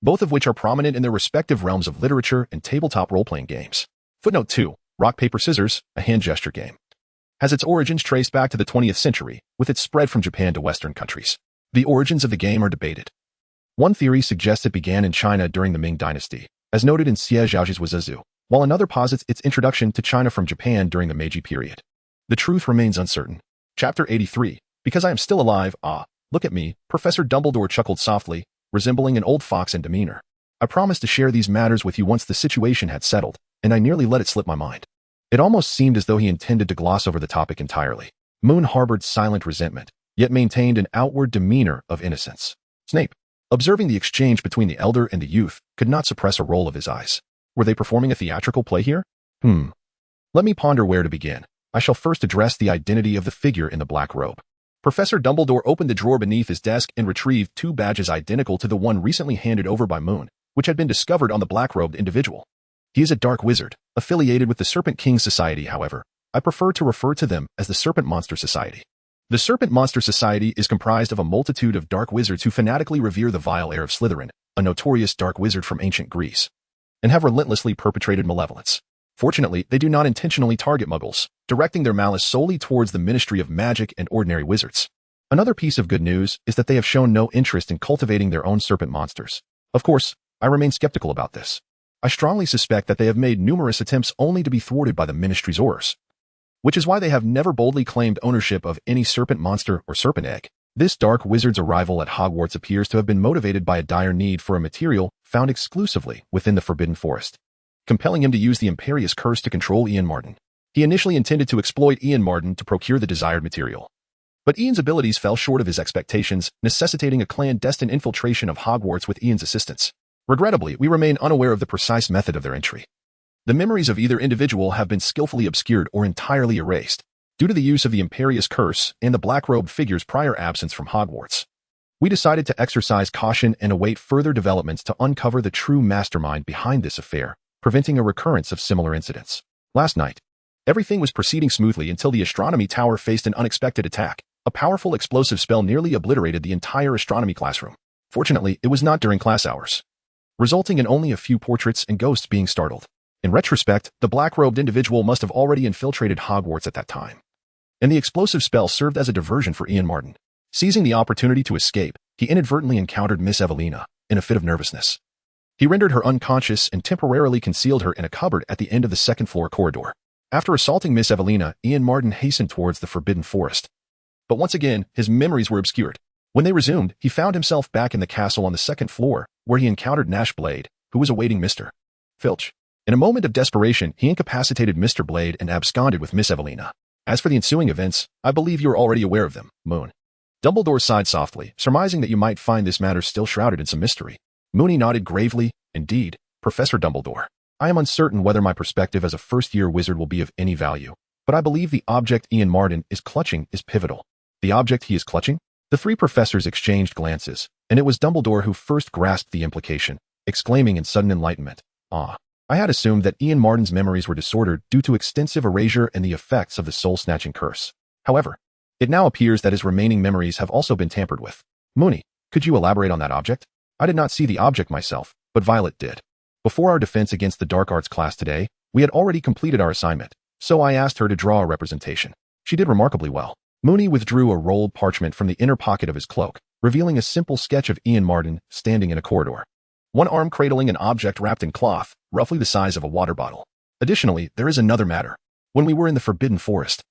both of which are prominent in their respective realms of literature and tabletop role-playing games. Footnote 2. Rock, paper, scissors, a hand gesture game, has its origins traced back to the 20th century, with its spread from Japan to Western countries. The origins of the game are debated. One theory suggests it began in China during the Ming Dynasty, as noted in Xie Zhaoji's Wazuzu, while another posits its introduction to China from Japan during the Meiji period. The truth remains uncertain. Chapter 83. Because I am still alive, look at me, Professor Dumbledore chuckled softly, resembling an old fox in demeanor. I promised to share these matters with you once the situation had settled, and I nearly let it slip my mind. It almost seemed as though he intended to gloss over the topic entirely. Moon harbored silent resentment, yet maintained an outward demeanor of innocence. Snape, observing the exchange between the elder and the youth, could not suppress a roll of his eyes. Were they performing a theatrical play here? Let me ponder where to begin. I shall first address the identity of the figure in the black robe. Professor Dumbledore opened the drawer beneath his desk and retrieved 2 badges identical to the one recently handed over by Moon, which had been discovered on the black-robed individual. He is a dark wizard, affiliated with the Serpent King Society, however. I prefer to refer to them as the Serpent Monster Society. The Serpent Monster Society is comprised of a multitude of dark wizards who fanatically revere the vile heir of Slytherin, a notorious dark wizard from ancient Greece, and have relentlessly perpetrated malevolence. Fortunately, they do not intentionally target muggles, directing their malice solely towards the Ministry of Magic and ordinary wizards. Another piece of good news is that they have shown no interest in cultivating their own serpent monsters. Of course, I remain skeptical about this. I strongly suspect that they have made numerous attempts only to be thwarted by the Ministry's orders, which is why they have never boldly claimed ownership of any serpent monster or serpent egg. This dark wizard's arrival at Hogwarts appears to have been motivated by a dire need for a material found exclusively within the Forbidden Forest, compelling him to use the Imperious Curse to control Ian Martin. He initially intended to exploit Ian Martin to procure the desired material, but Ian's abilities fell short of his expectations, necessitating a clandestine infiltration of Hogwarts with Ian's assistance. Regrettably, we remain unaware of the precise method of their entry. The memories of either individual have been skillfully obscured or entirely erased, due to the use of the Imperious Curse and the black-robed figure's prior absence from Hogwarts. We decided to exercise caution and await further developments to uncover the true mastermind behind this affair, preventing a recurrence of similar incidents. Last night, everything was proceeding smoothly until the astronomy tower faced an unexpected attack. A powerful explosive spell nearly obliterated the entire astronomy classroom. Fortunately, it was not during class hours, resulting in only a few portraits and ghosts being startled. In retrospect, the black-robed individual must have already infiltrated Hogwarts at that time, and the explosive spell served as a diversion for Ian Martin. Seizing the opportunity to escape, he inadvertently encountered Miss Evelina in a fit of nervousness. He rendered her unconscious and temporarily concealed her in a cupboard at the end of the second-floor corridor. After assaulting Miss Evelina, Ian Martin hastened towards the Forbidden Forest. But once again, his memories were obscured. When they resumed, he found himself back in the castle on the second floor, where he encountered Nash Blade, who was awaiting Mr. Filch. In a moment of desperation, he incapacitated Mr. Blade and absconded with Miss Evelina. As for the ensuing events, I believe you are already aware of them, Moon. Dumbledore sighed softly, surmising that you might find this matter still shrouded in some mystery. Moony nodded gravely. Indeed, Professor Dumbledore. I am uncertain whether my perspective as a first-year wizard will be of any value, but I believe the object Ian Martin is clutching is pivotal. The object he is clutching? The 3 professors exchanged glances, and it was Dumbledore who first grasped the implication, exclaiming in sudden enlightenment, "Ah, I had assumed that Ian Martin's memories were disordered due to extensive erasure and the effects of the soul-snatching curse. However, it now appears that his remaining memories have also been tampered with. Moony, could you elaborate on that object? I did not see the object myself, but Violet did. Before our defense against the Dark Arts class today, we had already completed our assignment, so I asked her to draw a representation. She did remarkably well." Moony withdrew a rolled parchment from the inner pocket of his cloak, revealing a simple sketch of Ian Martin standing in a corridor, one arm cradling an object wrapped in cloth, roughly the size of a water bottle. Additionally, there is another matter. When we were in the Forbidden Forest,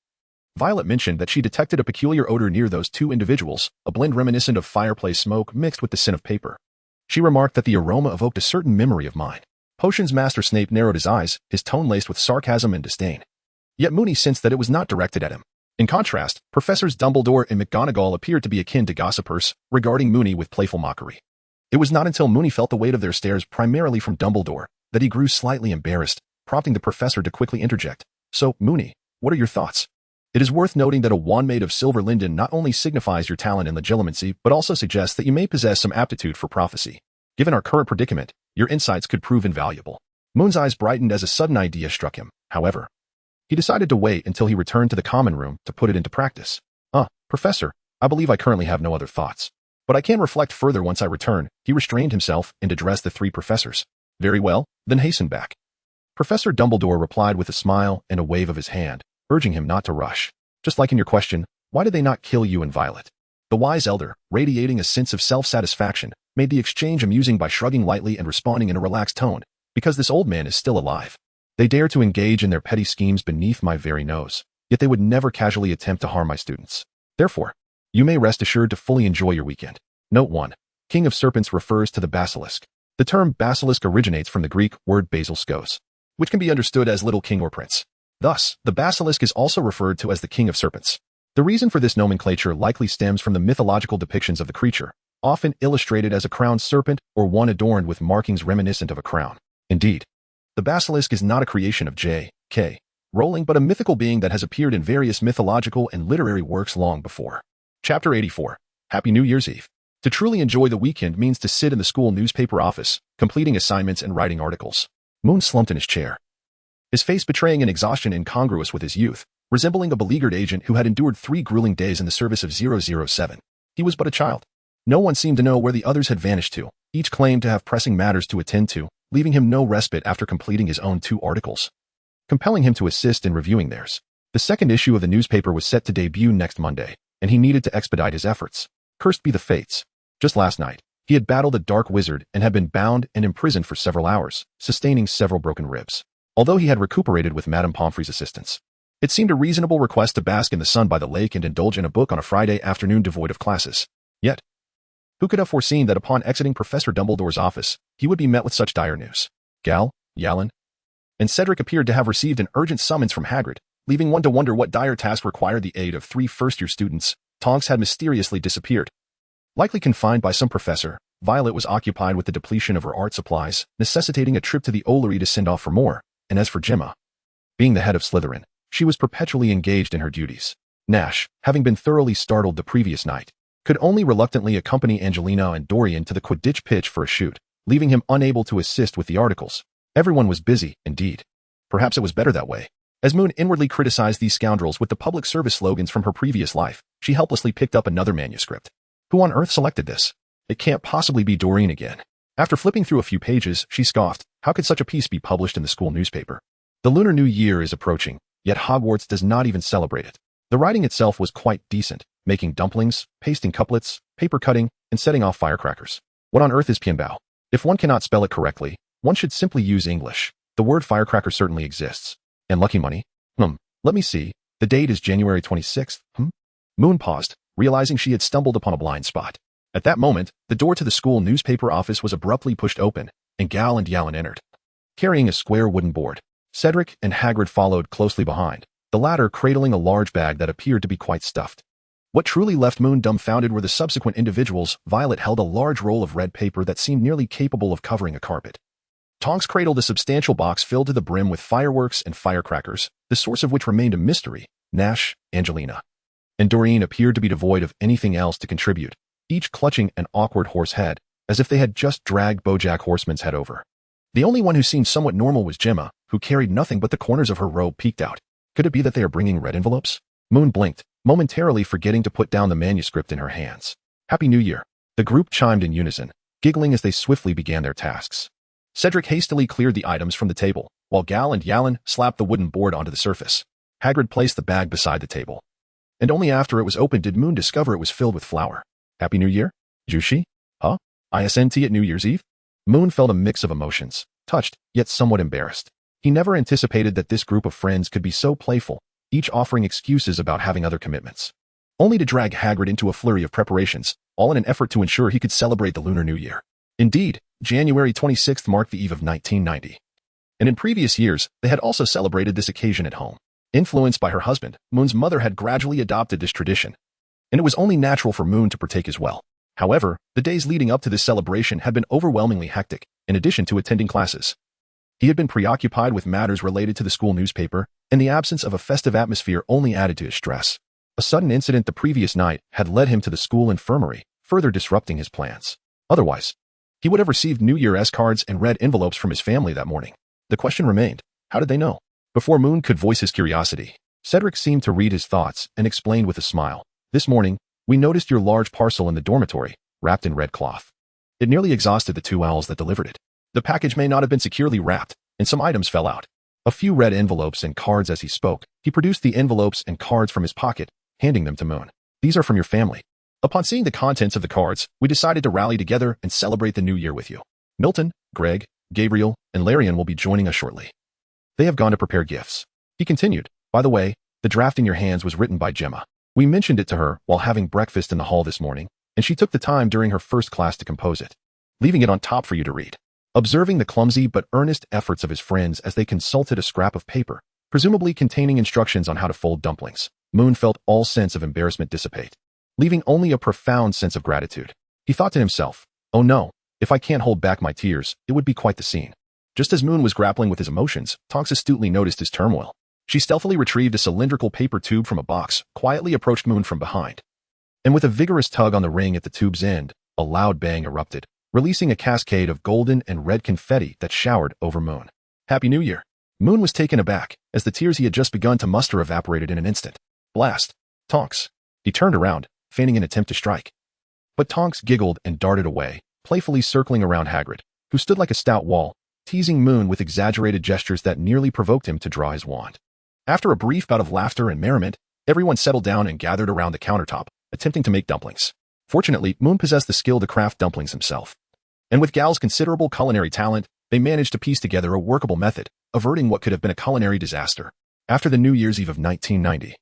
Violet mentioned that she detected a peculiar odor near those 2 individuals, a blend reminiscent of fireplace smoke mixed with the scent of paper. She remarked that the aroma evoked a certain memory of mine. Potions Master Snape narrowed his eyes, his tone laced with sarcasm and disdain. Yet Moony sensed that it was not directed at him. In contrast, Professors Dumbledore and McGonagall appeared to be akin to gossipers, regarding Moony with playful mockery. It was not until Moony felt the weight of their stares primarily from Dumbledore that he grew slightly embarrassed, prompting the professor to quickly interject. "So, Moony, what are your thoughts?" It is worth noting that a wand made of silver linden not only signifies your talent in legilimency, but also suggests that you may possess some aptitude for prophecy. Given our current predicament, your insights could prove invaluable. Moon's eyes brightened as a sudden idea struck him. However, he decided to wait until he returned to the common room to put it into practice. Professor, I believe I currently have no other thoughts, but I can reflect further once I return." He restrained himself and addressed the 3 professors. "Very well, then hasten back." Professor Dumbledore replied with a smile and a wave of his hand, urging him not to rush. "Just like in your question, why did they not kill you and Violet?" The wise elder, radiating a sense of self-satisfaction, made the exchange amusing by shrugging lightly and responding in a relaxed tone, "Because this old man is still alive. They dare to engage in their petty schemes beneath my very nose. yet they would never casually attempt to harm my students. Therefore, you may rest assured to fully enjoy your weekend. Note 1. King of Serpents refers to the basilisk. The term basilisk originates from the Greek word basileikos, which can be understood as little king or prince. Thus, the basilisk is also referred to as the king of serpents. The reason for this nomenclature likely stems from the mythological depictions of the creature, often illustrated as a crowned serpent or one adorned with markings reminiscent of a crown. Indeed, the basilisk is not a creation of J.K. Rowling, but a mythical being that has appeared in various mythological and literary works long before. Chapter 84. Happy New Year's Eve. To truly enjoy the weekend means to sit in the school newspaper office, completing assignments and writing articles. Moon slumped in his chair, his face betraying an exhaustion incongruous with his youth, resembling a beleaguered agent who had endured 3 grueling days in the service of 007. He was but a child. No one seemed to know where the others had vanished to. Each claimed to have pressing matters to attend to, leaving him no respite after completing his own 2 articles, compelling him to assist in reviewing theirs. The second issue of the newspaper was set to debut next Monday, and he needed to expedite his efforts. Cursed be the fates. Just last night, he had battled a dark wizard and had been bound and imprisoned for several hours, sustaining several broken ribs. Although he had recuperated with Madame Pomfrey's assistance, it seemed a reasonable request to bask in the sun by the lake and indulge in a book on a Friday afternoon devoid of classes. Yet, who could have foreseen that upon exiting Professor Dumbledore's office, he would be met with such dire news? Gal, Yalan, and Cedric appeared to have received an urgent summons from Hagrid, leaving one to wonder what dire task required the aid of 3 first-year students. Tonks had mysteriously disappeared. Likely confined by some professor, Violet was occupied with the depletion of her art supplies, necessitating a trip to the Ollery to send off for more, and as for Gemma, being the head of Slytherin, she was perpetually engaged in her duties. Nash, having been thoroughly startled the previous night, could only reluctantly accompany Angelina and Dorian to the Quidditch pitch for a shoot, leaving him unable to assist with the articles. Everyone was busy, indeed. Perhaps it was better that way. As Moon inwardly criticized these scoundrels with the public service slogans from her previous life, she helplessly picked up another manuscript. Who on earth selected this? It can't possibly be Doreen again. After flipping through a few pages, she scoffed. How could such a piece be published in the school newspaper? The Lunar New Year is approaching, yet Hogwarts does not even celebrate it. The writing itself was quite decent, making dumplings, pasting couplets, paper cutting, and setting off firecrackers. What on earth is Pianbao? If one cannot spell it correctly, one should simply use English. The word firecracker certainly exists. And lucky money? Let me see. The date is January 26th. Moon paused, realizing she had stumbled upon a blind spot. At that moment, the door to the school newspaper office was abruptly pushed open, and Gal and Yalan entered, carrying a square wooden board. Cedric and Hagrid followed closely behind, the latter cradling a large bag that appeared to be quite stuffed. What truly left Moon dumbfounded were the subsequent individuals. Violet held a large roll of red paper that seemed nearly capable of covering a carpet. Tonks cradled a substantial box filled to the brim with fireworks and firecrackers, the source of which remained a mystery. Nash, Angelina, and Doreen appeared to be devoid of anything else to contribute, each clutching an awkward horse head, as if they had just dragged BoJack Horseman's head over. The only one who seemed somewhat normal was Gemma, who carried nothing but the corners of her robe peeked out. Could it be that they are bringing red envelopes? Moon blinked, momentarily forgetting to put down the manuscript in her hands. Happy New Year. The group chimed in unison, giggling as they swiftly began their tasks. Cedric hastily cleared the items from the table, while Gal and Yalan slapped the wooden board onto the surface. Hagrid placed the bag beside the table, and only after it was opened did Moon discover it was filled with flour. Happy New Year? Jushi? Huh? ISNT at New Year's Eve? Moon felt a mix of emotions, touched, yet somewhat embarrassed. He never anticipated that this group of friends could be so playful, each offering excuses about having other commitments, only to drag Hagrid into a flurry of preparations, all in an effort to ensure he could celebrate the Lunar New Year. Indeed, January 26th marked the eve of 1990. And in previous years, they had also celebrated this occasion at home. Influenced by her husband, Moon's mother had gradually adopted this tradition, and it was only natural for Moon to partake as well. However, the days leading up to this celebration had been overwhelmingly hectic, in addition to attending classes. He had been preoccupied with matters related to the school newspaper, and the absence of a festive atmosphere only added to his stress. A sudden incident the previous night had led him to the school infirmary, further disrupting his plans. Otherwise, he would have received New Year's cards and red envelopes from his family that morning. The question remained, how did they know? Before Moon could voice his curiosity, Cedric seemed to read his thoughts and explained with a smile. This morning, we noticed your large parcel in the dormitory, wrapped in red cloth. It nearly exhausted the 2 owls that delivered it. The package may not have been securely wrapped, and some items fell out. A few red envelopes and cards. As he spoke, he produced the envelopes and cards from his pocket, handing them to Moon. These are from your family. Upon seeing the contents of the cards, we decided to rally together and celebrate the new year with you. Milton, Greg, Gabriel, and Larian will be joining us shortly. They have gone to prepare gifts. He continued, by the way, The draft in your hands was written by Gemma. We mentioned it to her while having breakfast in the hall this morning, and she took the time during her first class to compose it, leaving it on top for you to read. Observing the clumsy but earnest efforts of his friends as they consulted a scrap of paper, presumably containing instructions on how to fold dumplings, Moon felt all sense of embarrassment dissipate, leaving only a profound sense of gratitude. He thought to himself, oh no, if I can't hold back my tears, it would be quite the scene. Just as Moon was grappling with his emotions, Tonks astutely noticed his turmoil. She stealthily retrieved a cylindrical paper tube from a box, quietly approached Moon from behind. And with a vigorous tug on the ring at the tube's end, a loud bang erupted, releasing a cascade of golden and red confetti that showered over Moon. Happy New Year! Moon was taken aback, as the tears he had just begun to muster evaporated in an instant. Blast! Tonks! He turned around, feigning an attempt to strike. But Tonks giggled and darted away, playfully circling around Hagrid, who stood like a stout wall, teasing Moon with exaggerated gestures that nearly provoked him to draw his wand. After a brief bout of laughter and merriment, everyone settled down and gathered around the countertop, attempting to make dumplings. Fortunately, Moon possessed the skill to craft dumplings himself. And with Gal's considerable culinary talent, they managed to piece together a workable method, averting what could have been a culinary disaster. After the New Year's Eve of 1990,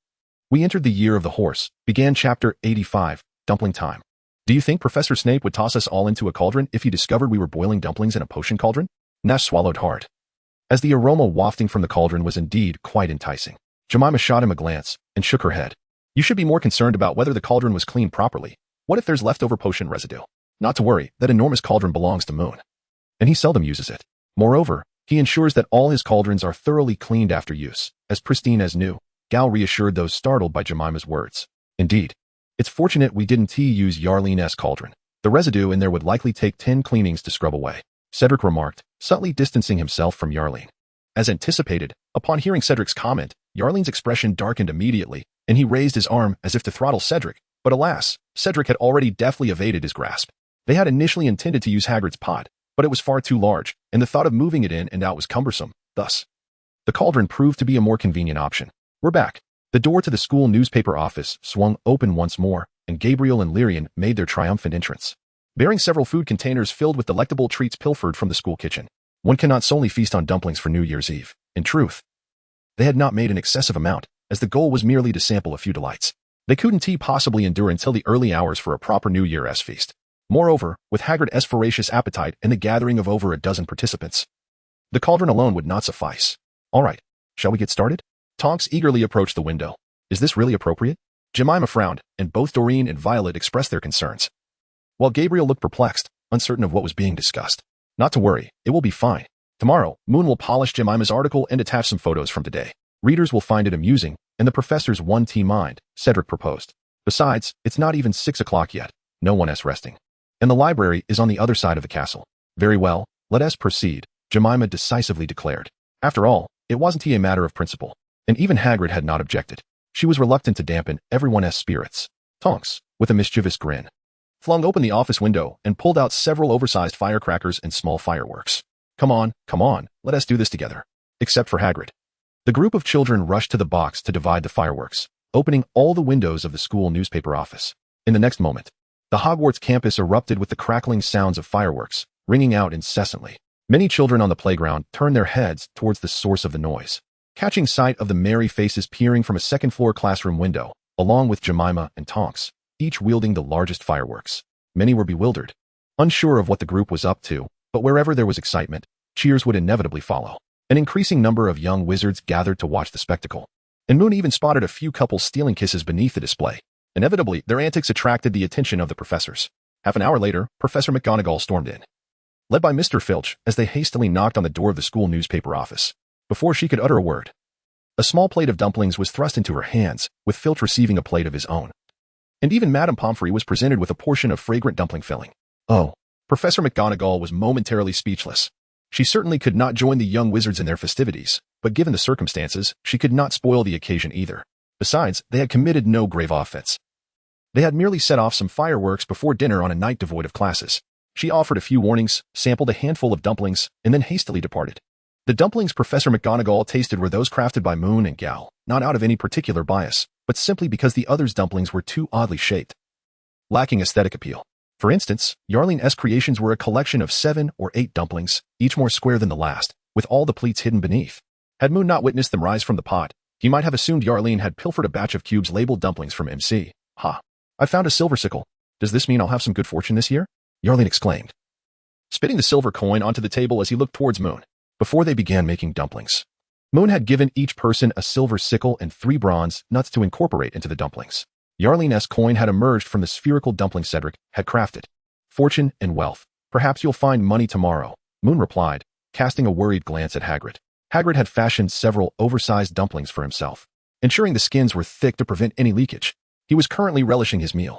we entered the year of the horse, began chapter 85, Dumpling Time. Do you think Professor Snape would toss us all into a cauldron if he discovered we were boiling dumplings in a potion cauldron? Nash swallowed hard, as the aroma wafting from the cauldron was indeed quite enticing. Jemima shot him a glance and shook her head. You should be more concerned about whether the cauldron was cleaned properly. What if there's leftover potion residue? Not to worry, that enormous cauldron belongs to Moon, and he seldom uses it. Moreover, he ensures that all his cauldrons are thoroughly cleaned after use, as pristine as new. Gal reassured those startled by Jemima's words. Indeed, it's fortunate we didn't use Yarlene's cauldron. The residue in there would likely take 10 cleanings to scrub away, Cedric remarked, subtly distancing himself from Yarlene. As anticipated, upon hearing Cedric's comment, Yarlene's expression darkened immediately, and he raised his arm as if to throttle Cedric, but alas, Cedric had already deftly evaded his grasp. They had initially intended to use Hagrid's pot, but it was far too large, and the thought of moving it in and out was cumbersome. Thus, the cauldron proved to be a more convenient option. We're back. The door to the school newspaper office swung open once more, and Gabriel and Lyrian made their triumphant entrance, bearing several food containers filled with delectable treats pilfered from the school kitchen. One cannot solely feast on dumplings for New Year's Eve. In truth, they had not made an excessive amount, as the goal was merely to sample a few delights. They couldn't possibly endure until the early hours for a proper New Year's feast. Moreover, with Hagrid's voracious appetite and the gathering of over a dozen participants, the cauldron alone would not suffice. All right, shall we get started? Tonks eagerly approached the window. Is this really appropriate? Jemima frowned, and both Doreen and Violet expressed their concerns, while Gabriel looked perplexed, uncertain of what was being discussed. Not to worry, it will be fine. Tomorrow, Moon will polish Jemima's article and attach some photos from today. Readers will find it amusing, and the professor's 1T mind, Cedric proposed. Besides, it's not even 6 o'clock yet. No one is resting. And the library is on the other side of the castle. Very well, let us proceed, Jemima decisively declared. After all, it wasn't a matter of principle, and even Hagrid had not objected. She was reluctant to dampen everyone's spirits. Tonks, with a mischievous grin, flung open the office window and pulled out several oversized firecrackers and small fireworks. Come on, let us do this together. Except for Hagrid. The group of children rushed to the box to divide the fireworks, opening all the windows of the school newspaper office. In the next moment, the Hogwarts campus erupted with the crackling sounds of fireworks, ringing out incessantly. Many children on the playground turned their heads towards the source of the noise, catching sight of the merry faces peering from a second-floor classroom window, along with Jemima and Tonks, each wielding the largest fireworks. Many were bewildered, unsure of what the group was up to, but wherever there was excitement, cheers would inevitably follow. An increasing number of young wizards gathered to watch the spectacle, and Moon even spotted a few couples stealing kisses beneath the display. Inevitably, their antics attracted the attention of the professors. Half an hour later, Professor McGonagall stormed in, led by Mr. Filch, as they hastily knocked on the door of the school newspaper office. Before she could utter a word, a small plate of dumplings was thrust into her hands, with Filch receiving a plate of his own. And even Madame Pomfrey was presented with a portion of fragrant dumpling filling. Oh, Professor McGonagall was momentarily speechless. She certainly could not join the young wizards in their festivities, but given the circumstances, she could not spoil the occasion either. Besides, they had committed no grave offense. They had merely set off some fireworks before dinner on a night devoid of classes. She offered a few warnings, sampled a handful of dumplings, and then hastily departed. The dumplings Professor McGonagall tasted were those crafted by Moon and Gal, not out of any particular bias, but simply because the others' dumplings were too oddly shaped, lacking aesthetic appeal. For instance, Yarlene's creations were a collection of 7 or 8 dumplings, each more square than the last, with all the pleats hidden beneath. Had Moon not witnessed them rise from the pot, He might have assumed Yarleen had pilfered a batch of cubes labeled dumplings from MC. Ha! I found a silver sickle. Does this mean I'll have some good fortune this year? Yarleen exclaimed, spitting the silver coin onto the table as he looked towards Moon. Before they began making dumplings, Moon had given each person a silver sickle and 3 bronze nuts to incorporate into the dumplings. Yarleen's coin had emerged from the spherical dumpling Cedric had crafted. Fortune and wealth. Perhaps you'll find money tomorrow, Moon replied, casting a worried glance at Hagrid. Hagrid had fashioned several oversized dumplings for himself, ensuring the skins were thick to prevent any leakage. He was currently relishing his meal,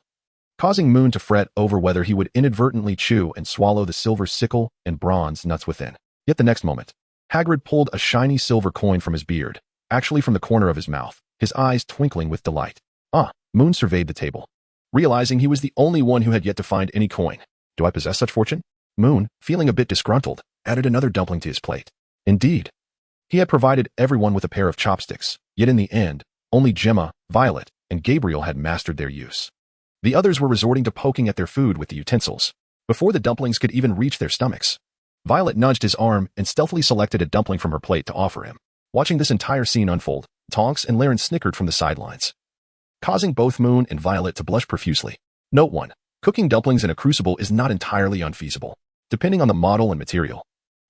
causing Moon to fret over whether he would inadvertently chew and swallow the silver sickle and bronze nuts within. Yet the next moment, Hagrid pulled a shiny silver coin from his beard, actually from the corner of his mouth, his eyes twinkling with delight. Moon surveyed the table, realizing he was the only one who had yet to find any coin. Do I possess such fortune? Moon, feeling a bit disgruntled, added another dumpling to his plate. Indeed, he had provided everyone with a pair of chopsticks, yet in the end, only Gemma, Violet, and Gabriel had mastered their use. The others were resorting to poking at their food with the utensils, before the dumplings could even reach their stomachs. Violet nudged his arm and stealthily selected a dumpling from her plate to offer him. Watching this entire scene unfold, Tonks and Laren snickered from the sidelines, causing both Moon and Violet to blush profusely. Note 1. Cooking dumplings in a crucible is not entirely unfeasible, depending on the model and material.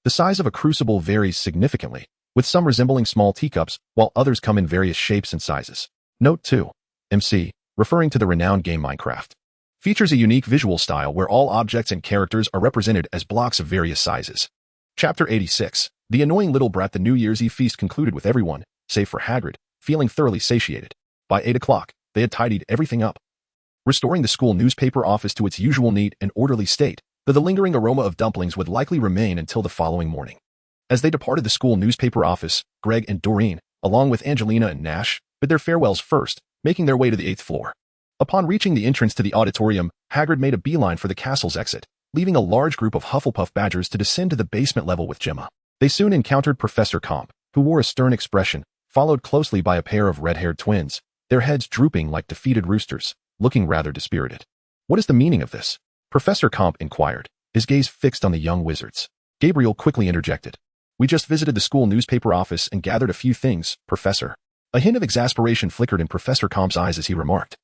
The size of a crucible varies significantly, with some resembling small teacups, while others come in various shapes and sizes. Note 2. MC, referring to the renowned game Minecraft, features a unique visual style where all objects and characters are represented as blocks of various sizes. Chapter 86. The annoying little brat. The New Year's Eve feast concluded with everyone, save for Hagrid, feeling thoroughly satiated. By 8 o'clock, they had tidied everything up, restoring the school newspaper office to its usual neat and orderly state, though the lingering aroma of dumplings would likely remain until the following morning. As they departed the school newspaper office, Greg and Doreen, along with Angelina and Nash, bid their farewells first, making their way to the 8th floor. Upon reaching the entrance to the auditorium, Hagrid made a beeline for the castle's exit, leaving a large group of Hufflepuff badgers to descend to the basement level with Gemma. They soon encountered Professor Comp, who wore a stern expression, followed closely by a pair of red-haired twins, their heads drooping like defeated roosters, looking rather dispirited. What is the meaning of this? Professor Comp inquired, his gaze fixed on the young wizards. Gabriel quickly interjected. We just visited the school newspaper office and gathered a few things, Professor. A hint of exasperation flickered in Professor Comp's eyes as he remarked.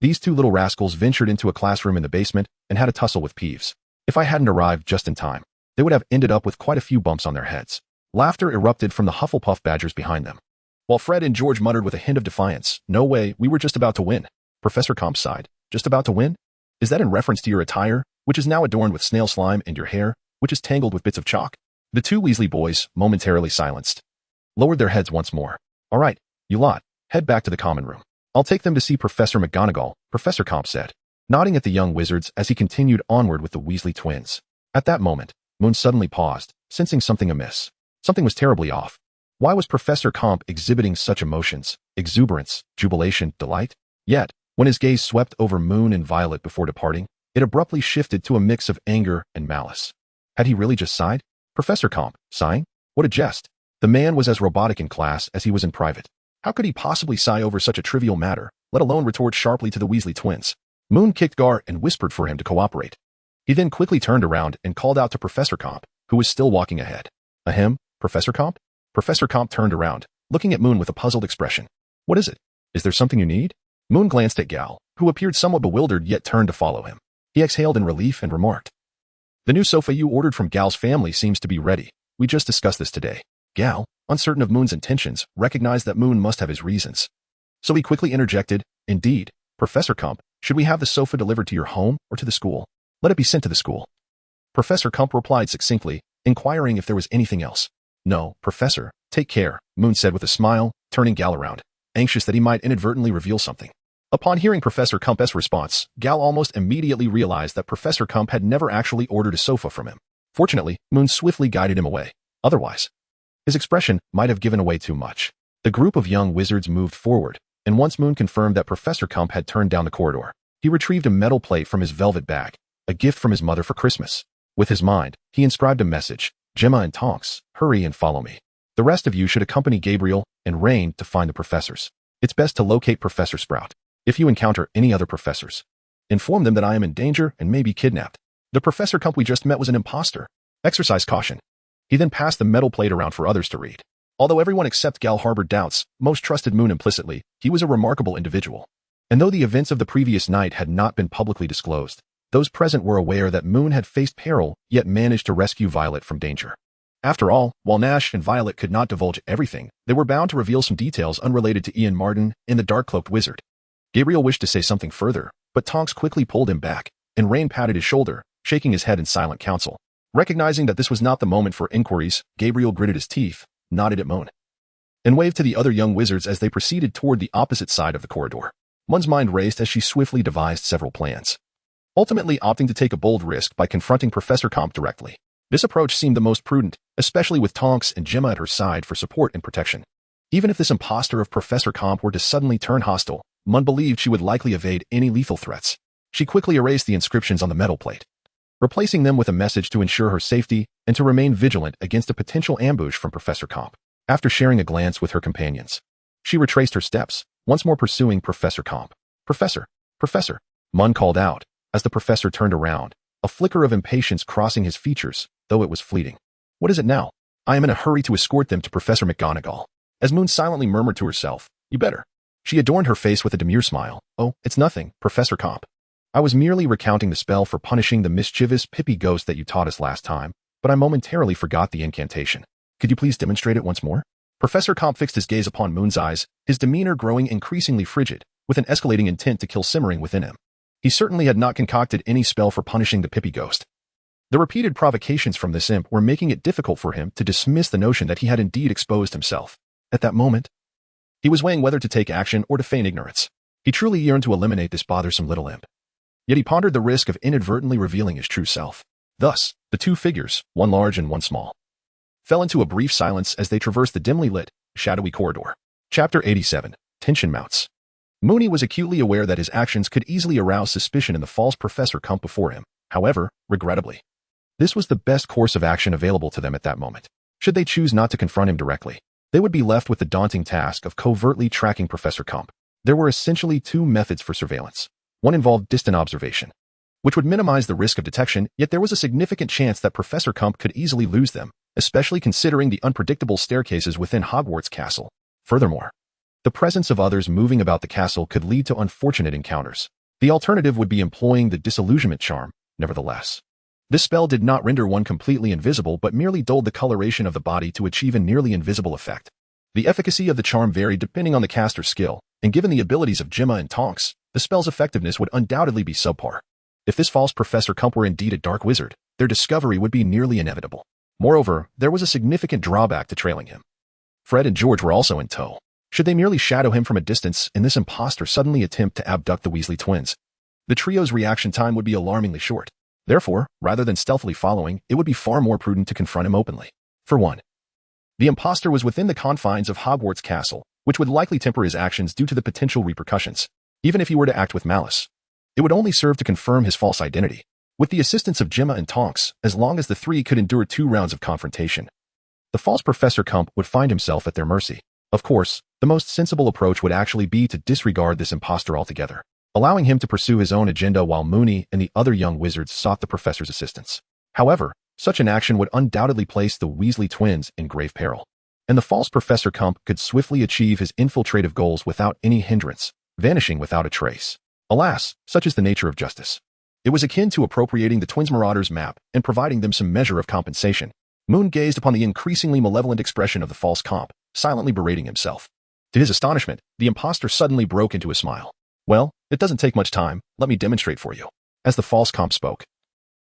These 2 little rascals ventured into a classroom in the basement and had a tussle with Peeves. If I hadn't arrived just in time, they would have ended up with quite a few bumps on their heads. Laughter erupted from the Hufflepuff badgers behind them, while Fred and George muttered with a hint of defiance, No way, we were just about to win. Professor Comp sighed. Just about to win? Is that in reference to your attire, which is now adorned with snail slime, and your hair, which is tangled with bits of chalk? The 2 Weasley boys, momentarily silenced, lowered their heads once more. All right, you lot, head back to the common room. I'll take them to see Professor McGonagall, Professor Comp said, nodding at the young wizards as he continued onward with the Weasley twins. At that moment, Moon suddenly paused, sensing something amiss. Something was terribly off. Why was Professor Comp exhibiting such emotions, exuberance, jubilation, delight? Yet, when his gaze swept over Moon and Violet before departing, it abruptly shifted to a mix of anger and malice. Had he really just sighed? Professor Comp, sighing? What a jest. The man was as robotic in class as he was in private. How could he possibly sigh over such a trivial matter, let alone retort sharply to the Weasley twins? Moon kicked Gar and whispered for him to cooperate. He then quickly turned around and called out to Professor Comp, who was still walking ahead. Ahem, Professor Comp? Professor Comp turned around, looking at Moon with a puzzled expression. What is it? Is there something you need? Moon glanced at Gal, who appeared somewhat bewildered yet turned to follow him. He exhaled in relief and remarked. The new sofa you ordered from Gal's family seems to be ready. We just discussed this today. Gal, uncertain of Moon's intentions, recognized that Moon must have his reasons. So he quickly interjected, Indeed, Professor Comp, should we have the sofa delivered to your home or to the school? Let it be sent to the school. Professor Comp replied succinctly, inquiring if there was anything else. No, Professor, take care, Moon said with a smile, turning Gal around, anxious that he might inadvertently reveal something. Upon hearing Professor Comp's response, Gal almost immediately realized that Professor Comp had never actually ordered a sofa from him. Fortunately, Moon swiftly guided him away. Otherwise, his expression might have given away too much. The group of young wizards moved forward, and once Moon confirmed that Professor Comp had turned down the corridor, he retrieved a metal plate from his velvet bag, a gift from his mother for Christmas. With his mind, he inscribed a message, Gemma and Tonks, hurry and follow me. The rest of you should accompany Gabriel and Rain to find the professors. It's best to locate Professor Sprout. If you encounter any other professors, inform them that I am in danger and may be kidnapped. The Professor Comp we just met was an imposter. Exercise caution. He then passed the metal plate around for others to read. Although everyone except Gal harbored doubts, most trusted Moon implicitly. He was a remarkable individual. And though the events of the previous night had not been publicly disclosed, those present were aware that Moon had faced peril, yet managed to rescue Violet from danger. After all, while Nash and Violet could not divulge everything, they were bound to reveal some details unrelated to Ian Martin and the Dark-Cloaked Wizard. Gabriel wished to say something further, but Tonks quickly pulled him back, and Rain patted his shoulder, shaking his head in silent counsel. Recognizing that this was not the moment for inquiries, Gabriel gritted his teeth, nodded at Moon, and waved to the other young wizards as they proceeded toward the opposite side of the corridor. Moon's mind raced as she swiftly devised several plans, ultimately opting to take a bold risk by confronting Professor Comp directly. This approach seemed the most prudent, especially with Tonks and Gemma at her side for support and protection. Even if this imposter of Professor Comp were to suddenly turn hostile, Moon believed she would likely evade any lethal threats. She quickly erased the inscriptions on the metal plate, replacing them with a message to ensure her safety and to remain vigilant against a potential ambush from Professor Comp. After sharing a glance with her companions, she retraced her steps, once more pursuing Professor Comp. Professor! Professor! Moon called out, as the professor turned around, a flicker of impatience crossing his features, though it was fleeting. What is it now? I am in a hurry to escort them to Professor McGonagall. As Moon silently murmured to herself, you better. She adorned her face with a demure smile. Oh, it's nothing, Professor Comp. I was merely recounting the spell for punishing the mischievous Pippi ghost that you taught us last time, but I momentarily forgot the incantation. Could you please demonstrate it once more? Professor Comp fixed his gaze upon Moon's eyes, his demeanor growing increasingly frigid, with an escalating intent to kill simmering within him. He certainly had not concocted any spell for punishing the Pippi ghost. The repeated provocations from this imp were making it difficult for him to dismiss the notion that he had indeed exposed himself. At that moment, he was weighing whether to take action or to feign ignorance. He truly yearned to eliminate this bothersome little imp. Yet he pondered the risk of inadvertently revealing his true self. Thus, the two figures, one large and one small, fell into a brief silence as they traversed the dimly lit, shadowy corridor. Chapter 87. Tension Mounts. Mooney was acutely aware that his actions could easily arouse suspicion in the false Professor Comp before him. However, regrettably, this was the best course of action available to them at that moment. Should they choose not to confront him directly, they would be left with the daunting task of covertly tracking Professor Comp. There were essentially two methods for surveillance. One involved distant observation, which would minimize the risk of detection, yet there was a significant chance that Professor Comp could easily lose them, especially considering the unpredictable staircases within Hogwarts Castle. Furthermore, the presence of others moving about the castle could lead to unfortunate encounters. The alternative would be employing the disillusionment charm, nevertheless. This spell did not render one completely invisible but merely dulled the coloration of the body to achieve a nearly invisible effect. The efficacy of the charm varied depending on the caster's skill, and given the abilities of Gemma and Tonks, the spell's effectiveness would undoubtedly be subpar. If this false Professor Comp were indeed a dark wizard, their discovery would be nearly inevitable. Moreover, there was a significant drawback to trailing him. Fred and George were also in tow. Should they merely shadow him from a distance and this imposter suddenly attempt to abduct the Weasley twins, the trio's reaction time would be alarmingly short. Therefore, rather than stealthily following, it would be far more prudent to confront him openly. For one, the imposter was within the confines of Hogwarts Castle, which would likely temper his actions due to the potential repercussions. Even if he were to act with malice, it would only serve to confirm his false identity. With the assistance of Gemma and Tonks, as long as the three could endure 2 rounds of confrontation, the false Professor Comp would find himself at their mercy. Of course, the most sensible approach would actually be to disregard this imposter altogether, allowing him to pursue his own agenda while Mooney and the other young wizards sought the professor's assistance. However, such an action would undoubtedly place the Weasley twins in grave peril, and the false Professor Comp could swiftly achieve his infiltrative goals without any hindrance, vanishing without a trace. Alas, such is the nature of justice. It was akin to appropriating the twins' marauders' map and providing them some measure of compensation. Moon gazed upon the increasingly malevolent expression of the false Comp, silently berating himself. To his astonishment, the imposter suddenly broke into a smile. Well, it doesn't take much time, let me demonstrate for you. As the false Comp spoke,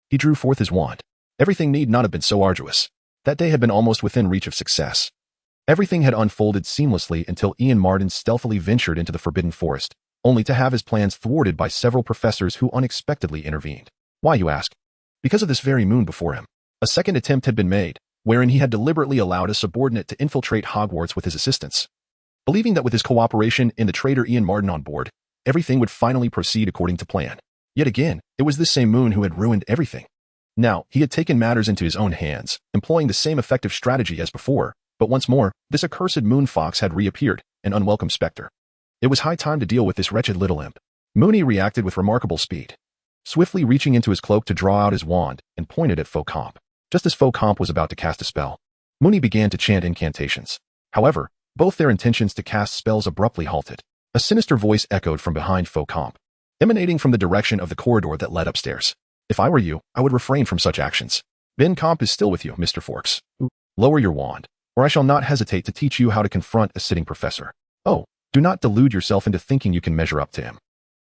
he drew forth his wand. Everything need not have been so arduous. That day had been almost within reach of success. Everything had unfolded seamlessly until Ian Martin stealthily ventured into the Forbidden Forest, only to have his plans thwarted by several professors who unexpectedly intervened. Why, you ask? Because of this very moon before him. A second attempt had been made, wherein he had deliberately allowed a subordinate to infiltrate Hogwarts with his assistance. Believing that with his cooperation and the traitor Ian Martin on board, everything would finally proceed according to plan. Yet again, it was this same moon who had ruined everything. Now, he had taken matters into his own hands, employing the same effective strategy as before, but once more, this accursed moon fox had reappeared, an unwelcome specter. It was high time to deal with this wretched little imp. Mooney reacted with remarkable speed, swiftly reaching into his cloak to draw out his wand and pointed at Faux Comp. Just as Faux Comp was about to cast a spell, Mooney began to chant incantations. However, both their intentions to cast spells abruptly halted. A sinister voice echoed from behind Faucombe, emanating from the direction of the corridor that led upstairs. If I were you, I would refrain from such actions. Ben Comp is still with you, Mr. Forks. Lower your wand, or I shall not hesitate to teach you how to confront a sitting professor. Oh, do not delude yourself into thinking you can measure up to him.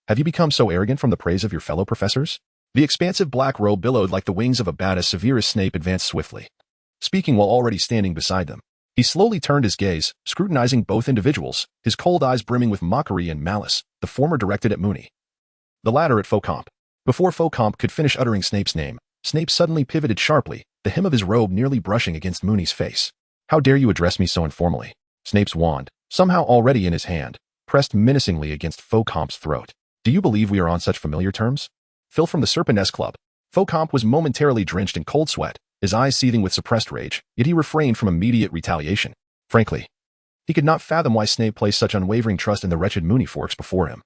Have you become so arrogant from the praise of your fellow professors? The expansive black robe billowed like the wings of a bat as Severus Snape advanced swiftly, speaking while already standing beside them. He slowly turned his gaze, scrutinizing both individuals, his cold eyes brimming with mockery and malice, the former directed at Moony, the latter at Faucombe. Before Faucombe could finish uttering Snape's name, Snape suddenly pivoted sharply, the hem of his robe nearly brushing against Moony's face. How dare you address me so informally? Snape's wand, somehow already in his hand, pressed menacingly against Faucombe's throat. Do you believe we are on such familiar terms? Phil from the Serpent's Club. Faucombe was momentarily drenched in cold sweat, his eyes seething with suppressed rage, yet he refrained from immediate retaliation. Frankly, he could not fathom why Snape placed such unwavering trust in the wretched Moony Forks before him.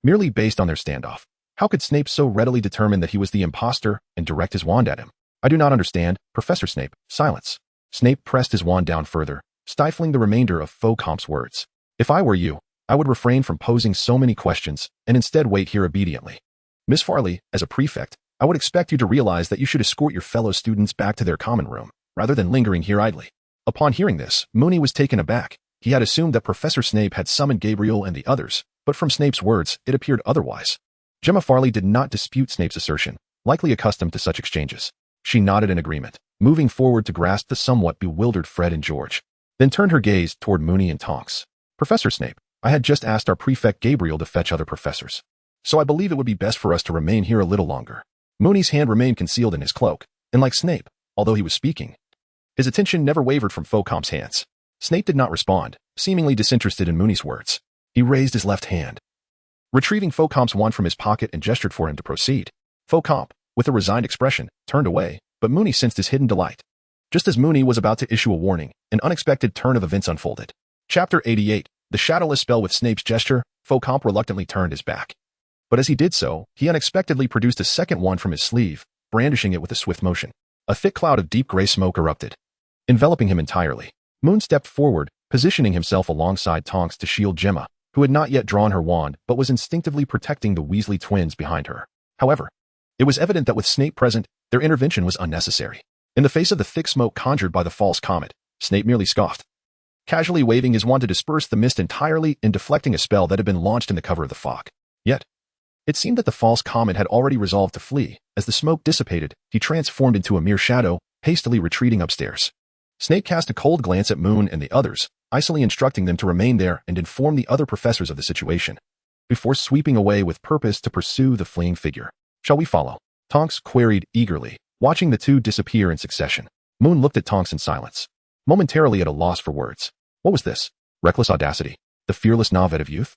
Merely based on their standoff, how could Snape so readily determine that he was the imposter and direct his wand at him? I do not understand, Professor Snape. Silence. Snape pressed his wand down further, stifling the remainder of Faucombe's words. If I were you, I would refrain from posing so many questions and instead wait here obediently. Miss Farley, as a prefect, I would expect you to realize that you should escort your fellow students back to their common room, rather than lingering here idly. Upon hearing this, Moony was taken aback. He had assumed that Professor Snape had summoned Gabriel and the others, but from Snape's words, it appeared otherwise. Gemma Farley did not dispute Snape's assertion, likely accustomed to such exchanges. She nodded in agreement, moving forward to grasp the somewhat bewildered Fred and George, then turned her gaze toward Moony and Tonks. Professor Snape, I had just asked our prefect Gabriel to fetch other professors, so I believe it would be best for us to remain here a little longer. Moony's hand remained concealed in his cloak, and like Snape, although he was speaking, his attention never wavered from Faucombe's hands. Snape did not respond, seemingly disinterested in Moony's words. He raised his left hand, retrieving Faucombe's wand from his pocket and gestured for him to proceed. Faucombe, with a resigned expression, turned away, but Moony sensed his hidden delight. Just as Moony was about to issue a warning, an unexpected turn of events unfolded. Chapter 88, the shadowless spell. With Snape's gesture, Faucombe reluctantly turned his back. But as he did so, he unexpectedly produced a second wand from his sleeve, brandishing it with a swift motion. A thick cloud of deep gray smoke erupted, enveloping him entirely. Moon stepped forward, positioning himself alongside Tonks to shield Gemma, who had not yet drawn her wand but was instinctively protecting the Weasley twins behind her. However, it was evident that with Snape present, their intervention was unnecessary. In the face of the thick smoke conjured by the false comet, Snape merely scoffed, casually waving his wand to disperse the mist entirely and deflecting a spell that had been launched in the cover of the fog. Yet, it seemed that the false comet had already resolved to flee. As the smoke dissipated, he transformed into a mere shadow, hastily retreating upstairs. Snape cast a cold glance at Moon and the others, icily instructing them to remain there and inform the other professors of the situation, before sweeping away with purpose to pursue the fleeing figure. Shall we follow? Tonks queried eagerly, watching the two disappear in succession. Moon looked at Tonks in silence, momentarily at a loss for words. What was this? Reckless audacity? The fearless naivete of youth?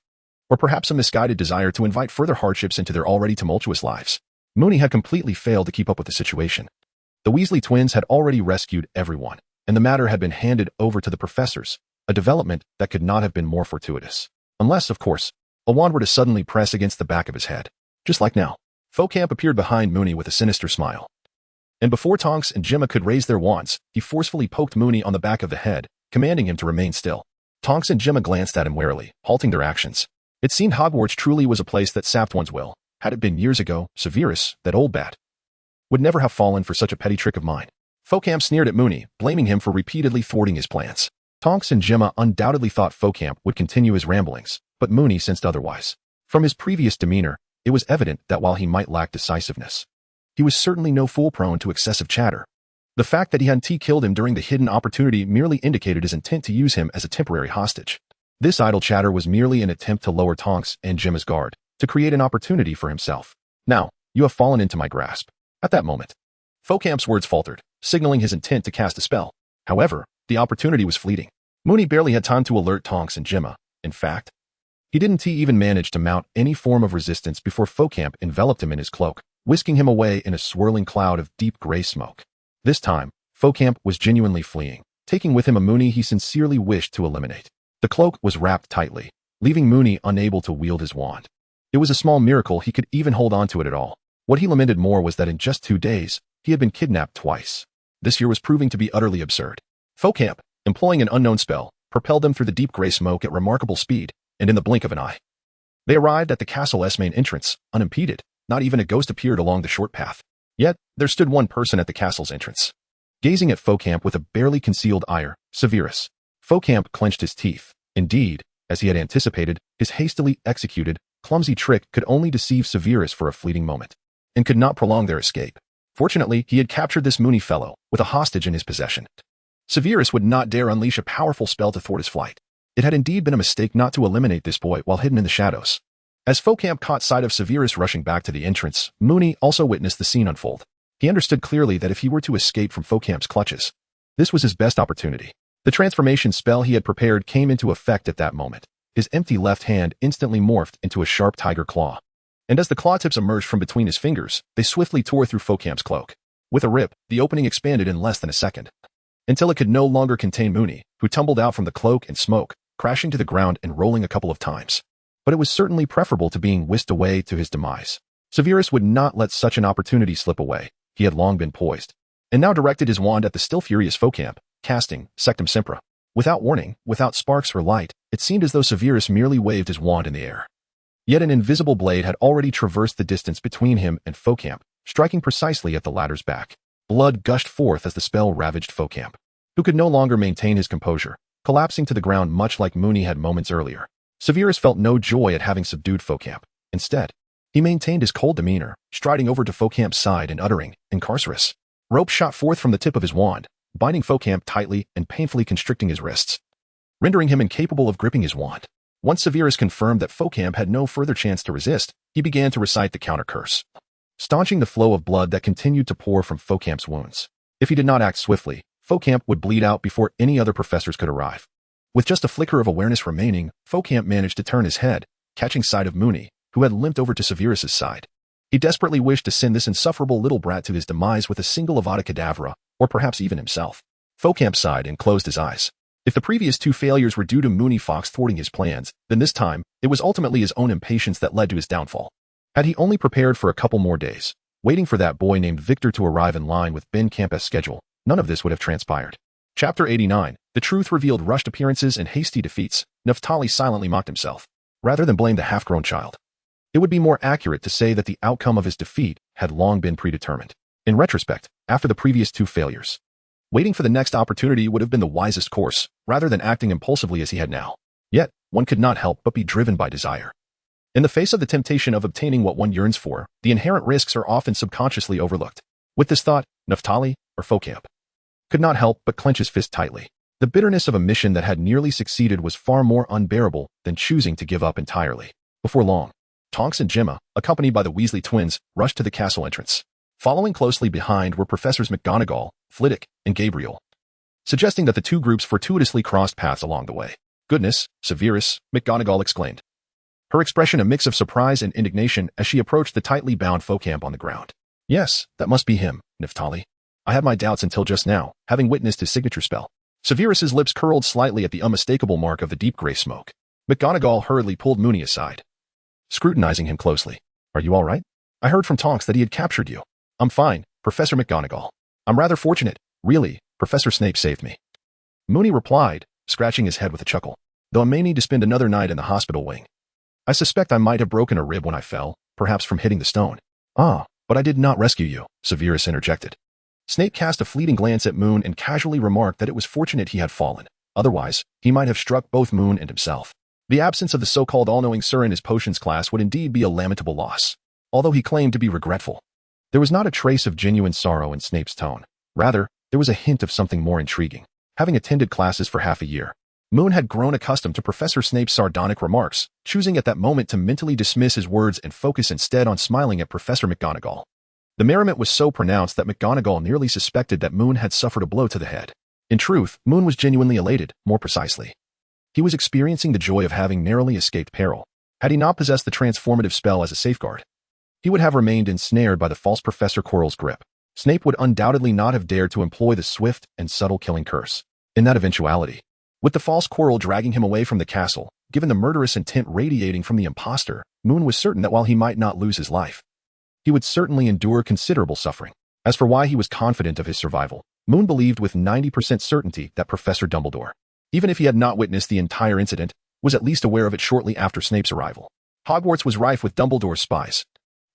Or perhaps a misguided desire to invite further hardships into their already tumultuous lives? Moony had completely failed to keep up with the situation. The Weasley twins had already rescued everyone, and the matter had been handed over to the professors, a development that could not have been more fortuitous. Unless, of course, a wand were to suddenly press against the back of his head. Just like now. Faucombe appeared behind Moony with a sinister smile. And before Tonks and Gemma could raise their wands, he forcefully poked Moony on the back of the head, commanding him to remain still. Tonks and Gemma glanced at him warily, halting their actions. It seemed Hogwarts truly was a place that sapped one's will. Had it been years ago, Severus, that old bat, would never have fallen for such a petty trick of mine. Faucombe sneered at Moony, blaming him for repeatedly thwarting his plans. Tonks and Gemma undoubtedly thought Faucombe would continue his ramblings, but Moony sensed otherwise. From his previous demeanor, it was evident that while he might lack decisiveness, he was certainly no fool prone to excessive chatter. The fact that he hadn't killed him during the hidden opportunity merely indicated his intent to use him as a temporary hostage. This idle chatter was merely an attempt to lower Tonks and Gemma's guard, to create an opportunity for himself. Now, you have fallen into my grasp. At that moment, Faucombe's words faltered, signaling his intent to cast a spell. However, the opportunity was fleeting. Moony barely had time to alert Tonks and Gemma. In fact, he didn't even manage to mount any form of resistance before Faucombe enveloped him in his cloak, whisking him away in a swirling cloud of deep gray smoke. This time, Faucombe was genuinely fleeing, taking with him a Moony he sincerely wished to eliminate. The cloak was wrapped tightly, leaving Moony unable to wield his wand. It was a small miracle he could even hold on to it at all. What he lamented more was that in just 2 days, he had been kidnapped twice. This year was proving to be utterly absurd. Faucombe, employing an unknown spell, propelled them through the deep gray smoke at remarkable speed, and in the blink of an eye. They arrived at the castle's main entrance, unimpeded. Not even a ghost appeared along the short path. Yet, there stood one person at the castle's entrance. Gazing at Focamp with a barely concealed ire, Severus. Focamp clenched his teeth. Indeed, as he had anticipated, his hastily executed, clumsy trick could only deceive Severus for a fleeting moment, and could not prolong their escape. Fortunately, he had captured this moony fellow, with a hostage in his possession. Severus would not dare unleash a powerful spell to thwart his flight. It had indeed been a mistake not to eliminate this boy while hidden in the shadows. As Focamp caught sight of Severus rushing back to the entrance, Moony also witnessed the scene unfold. He understood clearly that if he were to escape from Focamp's clutches, this was his best opportunity. The transformation spell he had prepared came into effect at that moment. His empty left hand instantly morphed into a sharp tiger claw. And as the claw tips emerged from between his fingers, they swiftly tore through Focamp's cloak. With a rip, the opening expanded in less than a second, until it could no longer contain Moony, who tumbled out from the cloak and smoke, crashing to the ground and rolling a couple of times. But it was certainly preferable to being whisked away to his demise. Severus would not let such an opportunity slip away. He had long been poised, and now directed his wand at the still furious Focamp, casting Sectum Sempra. Without warning, without sparks or light, it seemed as though Severus merely waved his wand in the air. Yet an invisible blade had already traversed the distance between him and Focamp, striking precisely at the latter's back. Blood gushed forth as the spell ravaged Focamp, who could no longer maintain his composure, collapsing to the ground much like Moony had moments earlier. Severus felt no joy at having subdued Focamp. Instead, he maintained his cold demeanor, striding over to Focamp's side and uttering, "Incarcerus." Rope shot forth from the tip of his wand, binding Focamp tightly and painfully constricting his wrists, rendering him incapable of gripping his wand. Once Severus confirmed that Focamp had no further chance to resist, he began to recite the counter curse, staunching the flow of blood that continued to pour from Focamp's wounds. If he did not act swiftly, Focamp would bleed out before any other professors could arrive. With just a flicker of awareness remaining, Focamp managed to turn his head, catching sight of Moony, who had limped over to Severus's side. He desperately wished to send this insufferable little brat to his demise with a single Avada Kedavra, or perhaps even himself. Focamp sighed and closed his eyes. If the previous two failures were due to Moony Fox thwarting his plans, then this time, it was ultimately his own impatience that led to his downfall. Had he only prepared for a couple more days, waiting for that boy named Victor to arrive in line with Ben Campus' schedule, none of this would have transpired. Chapter 89, The Truth Revealed. Rushed appearances and hasty defeats. Naphtali silently mocked himself, rather than blame the half-grown child. It would be more accurate to say that the outcome of his defeat had long been predetermined. In retrospect, after the previous two failures, waiting for the next opportunity would have been the wisest course, rather than acting impulsively as he had now. Yet, one could not help but be driven by desire. In the face of the temptation of obtaining what one yearns for, the inherent risks are often subconsciously overlooked. With this thought, Naphtali, or Focamp, could not help but clench his fist tightly. The bitterness of a mission that had nearly succeeded was far more unbearable than choosing to give up entirely. Before long, Tonks and Gemma, accompanied by the Weasley twins, rushed to the castle entrance. Following closely behind were Professors McGonagall, Flitwick, and Gabriel, suggesting that the two groups fortuitously crossed paths along the way. "Goodness, Severus," McGonagall exclaimed, her expression a mix of surprise and indignation as she approached the tightly bound Focamp on the ground. "Yes, that must be him, Naphtali. I had my doubts until just now, having witnessed his signature spell." Severus's lips curled slightly at the unmistakable mark of the deep gray smoke. McGonagall hurriedly pulled Moony aside, scrutinizing him closely. "Are you all right? I heard from Tonks that he had captured you." "I'm fine, Professor McGonagall. I'm rather fortunate, really. Professor Snape saved me," Moony replied, scratching his head with a chuckle. "Though I may need to spend another night in the hospital wing. I suspect I might have broken a rib when I fell, perhaps from hitting the stone." "Ah, but I did not rescue you," Severus interjected. Snape cast a fleeting glance at Moon and casually remarked that it was fortunate he had fallen. Otherwise, he might have struck both Moon and himself. The absence of the so-called all-knowing Sir in his potions class would indeed be a lamentable loss. Although he claimed to be regretful, there was not a trace of genuine sorrow in Snape's tone. Rather, there was a hint of something more intriguing. Having attended classes for half a year, Moon had grown accustomed to Professor Snape's sardonic remarks, choosing at that moment to mentally dismiss his words and focus instead on smiling at Professor McGonagall. The merriment was so pronounced that McGonagall nearly suspected that Moon had suffered a blow to the head. In truth, Moon was genuinely elated, more precisely. He was experiencing the joy of having narrowly escaped peril. Had he not possessed the transformative spell as a safeguard, he would have remained ensnared by the false Professor Quirrell's grip. Snape would undoubtedly not have dared to employ the swift and subtle killing curse. In that eventuality, with the false Quirrell dragging him away from the castle, given the murderous intent radiating from the impostor, Moon was certain that while he might not lose his life, he would certainly endure considerable suffering. As for why he was confident of his survival, Moon believed with 90% certainty that Professor Dumbledore even if he had not witnessed the entire incident, was at least aware of it shortly after Snape's arrival. Hogwarts was rife with Dumbledore's spies,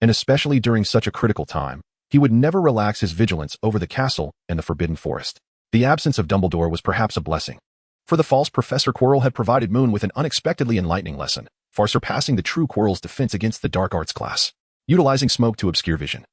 and especially during such a critical time, he would never relax his vigilance over the castle and the Forbidden Forest. The absence of Dumbledore was perhaps a blessing, for the false Professor Quirrell had provided Moon with an unexpectedly enlightening lesson, far surpassing the true Quirrell's defense against the dark arts class. Utilizing smoke to obscure vision,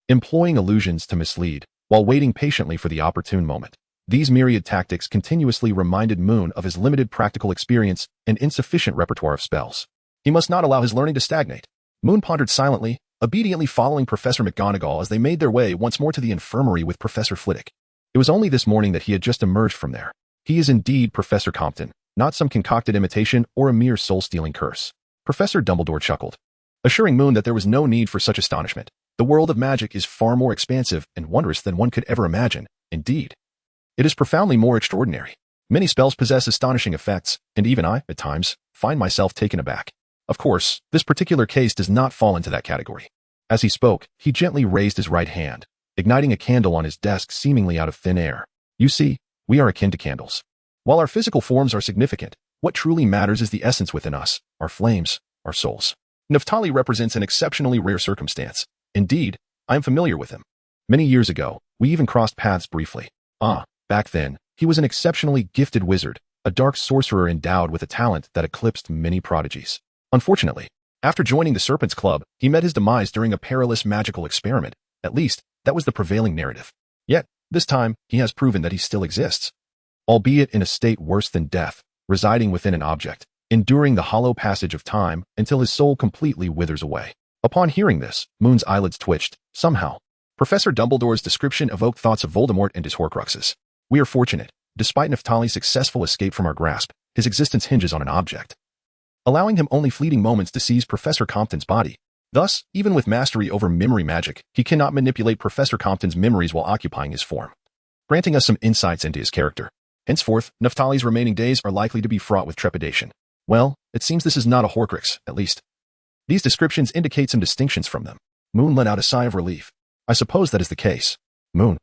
employing illusions to mislead, while waiting patiently for the opportune moment. These myriad tactics continuously reminded Moon of his limited practical experience and insufficient repertoire of spells. He must not allow his learning to stagnate. Moon pondered silently, obediently following Professor McGonagall as they made their way once more to the infirmary with Professor Flitwick. It was only this morning that he had just emerged from there. He is indeed Professor Compton, not some concocted imitation or a mere soul-stealing curse. Professor Dumbledore chuckled, assuring Moon that there was no need for such astonishment. The world of magic is far more expansive and wondrous than one could ever imagine. Indeed, it is profoundly more extraordinary. Many spells possess astonishing effects, and even I, at times, find myself taken aback. Of course, this particular case does not fall into that category. As he spoke, he gently raised his right hand, igniting a candle on his desk seemingly out of thin air. You see, we are akin to candles. While our physical forms are significant, what truly matters is the essence within us, our flames, our souls. Naphtali represents an exceptionally rare circumstance. Indeed, I am familiar with him. Many years ago, we even crossed paths briefly. Back then, he was an exceptionally gifted wizard, a dark sorcerer endowed with a talent that eclipsed many prodigies. Unfortunately, after joining the Serpent's Club, he met his demise during a perilous magical experiment. At least, that was the prevailing narrative. Yet, this time, he has proven that he still exists. Albeit in a state worse than death, residing within an object, enduring the hollow passage of time until his soul completely withers away. Upon hearing this, Moon's eyelids twitched. Somehow, Professor Dumbledore's description evoked thoughts of Voldemort and his Horcruxes. We are fortunate. Despite Naphtali's successful escape from our grasp, his existence hinges on an object, allowing him only fleeting moments to seize Professor Compton's body. Thus, even with mastery over memory magic, he cannot manipulate Professor Compton's memories while occupying his form, granting us some insights into his character. Henceforth, Naphtali's remaining days are likely to be fraught with trepidation. Well, it seems this is not a Horcrux, at least. These descriptions indicate some distinctions from them. Moon let out a sigh of relief. I suppose that is the case. Moon,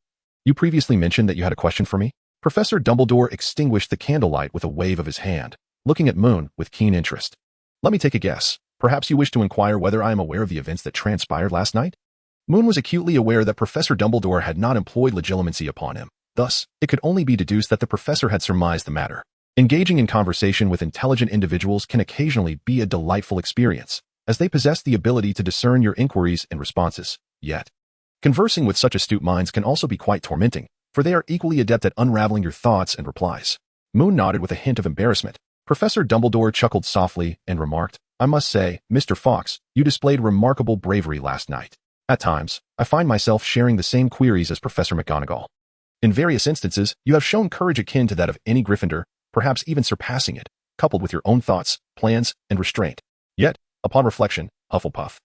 you previously mentioned that you had a question for me? Professor Dumbledore extinguished the candlelight with a wave of his hand, looking at Moon with keen interest. Let me take a guess. Perhaps you wish to inquire whether I am aware of the events that transpired last night? Moon was acutely aware that Professor Dumbledore had not employed legilimency upon him. Thus, it could only be deduced that the professor had surmised the matter. Engaging in conversation with intelligent individuals can occasionally be a delightful experience, as they possess the ability to discern your inquiries and responses. Yet, conversing with such astute minds can also be quite tormenting, for they are equally adept at unraveling your thoughts and replies. Moon nodded with a hint of embarrassment. Professor Dumbledore chuckled softly and remarked, I must say, Mr. Fawkes, you displayed remarkable bravery last night. At times, I find myself sharing the same queries as Professor McGonagall. In various instances, you have shown courage akin to that of any Gryffindor, perhaps even surpassing it, coupled with your own thoughts, plans, and restraint. Yet, upon reflection, Hufflepuff,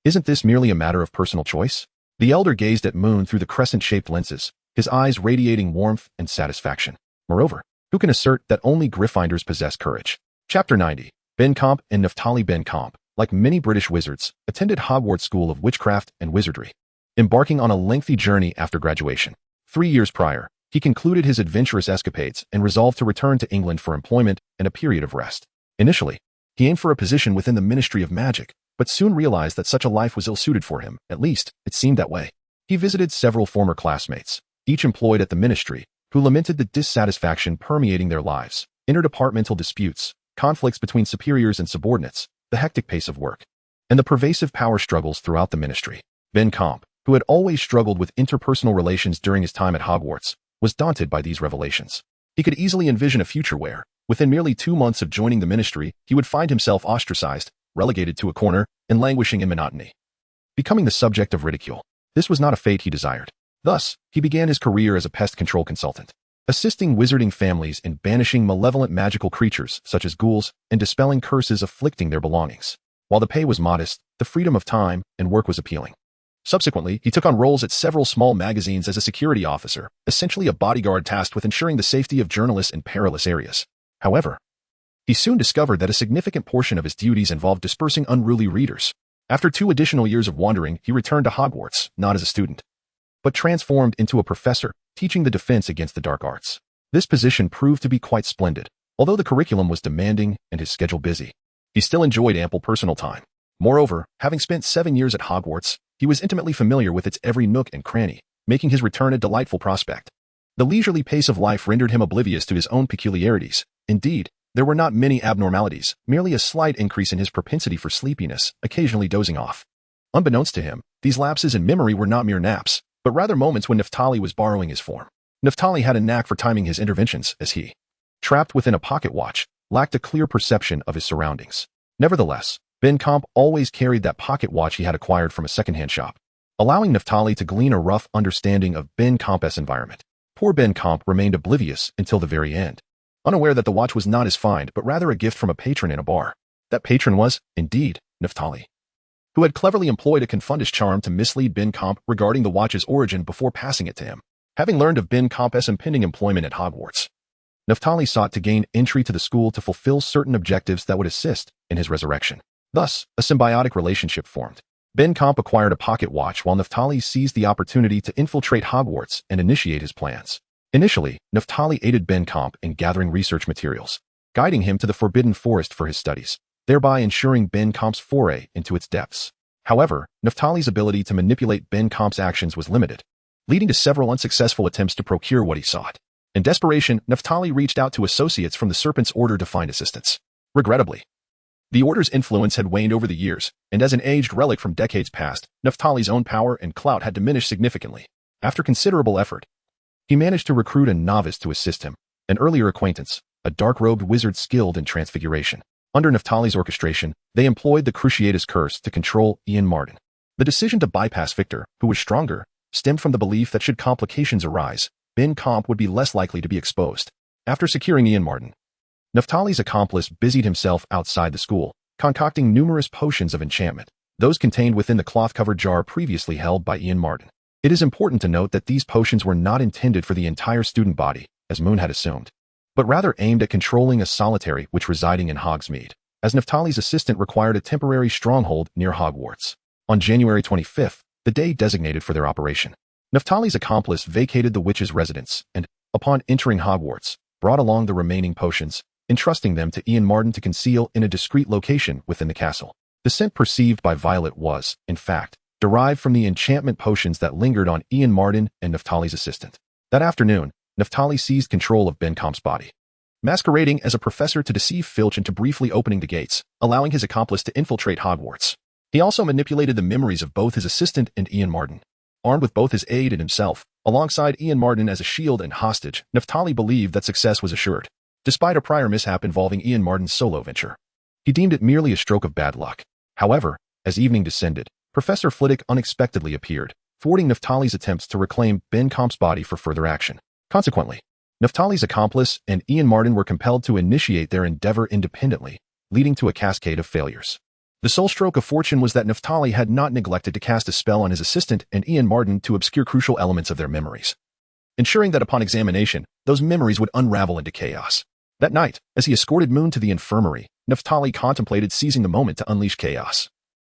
isn't this merely a matter of personal choice? The elder gazed at Moon through the crescent-shaped lenses, his eyes radiating warmth and satisfaction. Moreover, who can assert that only Gryffindors possess courage? Chapter 90. Ben Comp and Naphtali Ben Comp, like many British wizards, attended Hogwarts School of Witchcraft and Wizardry, embarking on a lengthy journey after graduation. 3 years prior, he concluded his adventurous escapades and resolved to return to England for employment and a period of rest. Initially, he aimed for a position within the Ministry of Magic, but soon realized that such a life was ill-suited for him. At least, it seemed that way. He visited several former classmates, each employed at the ministry, who lamented the dissatisfaction permeating their lives, interdepartmental disputes, conflicts between superiors and subordinates, the hectic pace of work, and the pervasive power struggles throughout the ministry. Ben Comp, who had always struggled with interpersonal relations during his time at Hogwarts, was daunted by these revelations. He could easily envision a future where, within merely 2 months of joining the ministry, he would find himself ostracized, relegated to a corner, and languishing in monotony, becoming the subject of ridicule. This was not a fate he desired. Thus, he began his career as a pest control consultant, assisting wizarding families in banishing malevolent magical creatures such as ghouls and dispelling curses afflicting their belongings. While the pay was modest, the freedom of time and work was appealing. Subsequently, he took on roles at several small magazines as a security officer, essentially a bodyguard tasked with ensuring the safety of journalists in perilous areas. However, he soon discovered that a significant portion of his duties involved dispersing unruly readers. After 2 additional years of wandering, he returned to Hogwarts, not as a student, but transformed into a professor, teaching the defense against the dark arts. This position proved to be quite splendid, Although the curriculum was demanding and his schedule busy, he still enjoyed ample personal time. Moreover, having spent 7 years at Hogwarts, he was intimately familiar with its every nook and cranny, making his return a delightful prospect. The leisurely pace of life rendered him oblivious to his own peculiarities. Indeed, there were not many abnormalities, merely a slight increase in his propensity for sleepiness, occasionally dozing off. Unbeknownst to him, these lapses in memory were not mere naps, but rather moments when Naphtali was borrowing his form. Naphtali had a knack for timing his interventions as he, trapped within a pocket watch, lacked a clear perception of his surroundings. Nevertheless, Ben Comp always carried that pocket watch he had acquired from a secondhand shop, allowing Naphtali to glean a rough understanding of Ben Comp's environment. Poor Ben Comp remained oblivious until the very end, unaware that the watch was not his find but rather a gift from a patron in a bar. That patron was, indeed, Naphtali, who had cleverly employed a confundish charm to mislead Ben Comp regarding the watch's origin before passing it to him. Having learned of Ben Comp's impending employment at Hogwarts, Naphtali sought to gain entry to the school to fulfill certain objectives that would assist in his resurrection. Thus, a symbiotic relationship formed. Ben Comp acquired a pocket watch while Naphtali seized the opportunity to infiltrate Hogwarts and initiate his plans. Initially, Naphtali aided Ben Comp in gathering research materials, guiding him to the Forbidden Forest for his studies, thereby ensuring Ben Comp's foray into its depths. However, Naphtali's ability to manipulate Ben Comp's actions was limited, leading to several unsuccessful attempts to procure what he sought. In desperation, Naphtali reached out to associates from the Serpent's Order to find assistance. Regrettably, the Order's influence had waned over the years, and as an aged relic from decades past, Naphtali's own power and clout had diminished significantly. After considerable effort, he managed to recruit a novice to assist him, an earlier acquaintance, a dark-robed wizard skilled in transfiguration. Under Naphtali's orchestration, they employed the Cruciatus Curse to control Ian Martin. The decision to bypass Victor, who was stronger, stemmed from the belief that should complications arise, Ben Comp would be less likely to be exposed. After securing Ian Martin, Naphtali's accomplice busied himself outside the school, concocting numerous potions of enchantment, those contained within the cloth-covered jar previously held by Ian Martin. It is important to note that these potions were not intended for the entire student body, as Moon had assumed, but rather aimed at controlling a solitary witch residing in Hogsmeade, as Naphtali's assistant required a temporary stronghold near Hogwarts. On January 25th, the day designated for their operation, Naphtali's accomplice vacated the witch's residence and, upon entering Hogwarts, brought along the remaining potions, entrusting them to Ian Martin to conceal in a discreet location within the castle. The scent perceived by Violet was, in fact, derived from the enchantment potions that lingered on Ian Martin and Naphtali's assistant. That afternoon, Naphtali seized control of Ben Comp's body, masquerading as a professor to deceive Filch into briefly opening the gates, allowing his accomplice to infiltrate Hogwarts. He also manipulated the memories of both his assistant and Ian Martin. Armed with both his aide and himself, alongside Ian Martin as a shield and hostage, Naphtali believed that success was assured. Despite a prior mishap involving Ian Martin's solo venture, he deemed it merely a stroke of bad luck. However, as evening descended, Professor Flitwick unexpectedly appeared, thwarting Naphtali's attempts to reclaim Ben Comp's body for further action. Consequently, Naphtali's accomplice and Ian Martin were compelled to initiate their endeavor independently, leading to a cascade of failures. The sole stroke of fortune was that Naphtali had not neglected to cast a spell on his assistant and Ian Martin to obscure crucial elements of their memories, ensuring that upon examination, those memories would unravel into chaos. That night, as he escorted Moon to the infirmary, Naphtali contemplated seizing the moment to unleash chaos,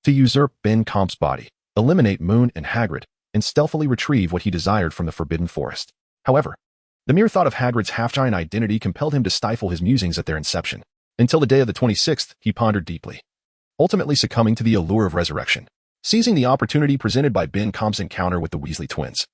to usurp Ben Comp's body, eliminate Moon and Hagrid, and stealthily retrieve what he desired from the Forbidden Forest. However, the mere thought of Hagrid's half-giant identity compelled him to stifle his musings at their inception. Until the day of the 26th, he pondered deeply, ultimately succumbing to the allure of resurrection. Seizing the opportunity presented by Ben Comp's encounter with the Weasley twins,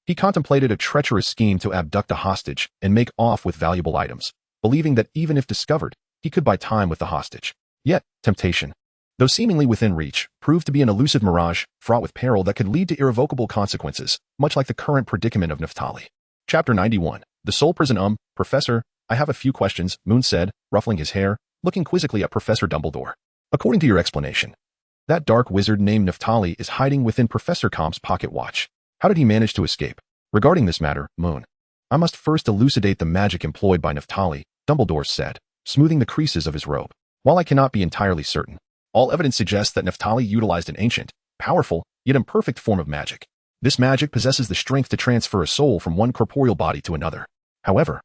he contemplated a treacherous scheme to abduct a hostage and make off with valuable items, believing that even if discovered, he could buy time with the hostage. Yet, temptation, though seemingly within reach, proved to be an elusive mirage, fraught with peril that could lead to irrevocable consequences, much like the current predicament of Naphtali. Chapter 91. The Soul Prison. Professor, I have a few questions, Moon said, ruffling his hair, looking quizzically at Professor Dumbledore. According to your explanation, that dark wizard named Naphtali is hiding within Professor Comp's pocket watch. How did he manage to escape? Regarding this matter, Moon, I must first elucidate the magic employed by Naphtali, Dumbledore said, smoothing the creases of his robe. While I cannot be entirely certain, all evidence suggests that Naphtali utilized an ancient, powerful, yet imperfect form of magic. This magic possesses the strength to transfer a soul from one corporeal body to another. However,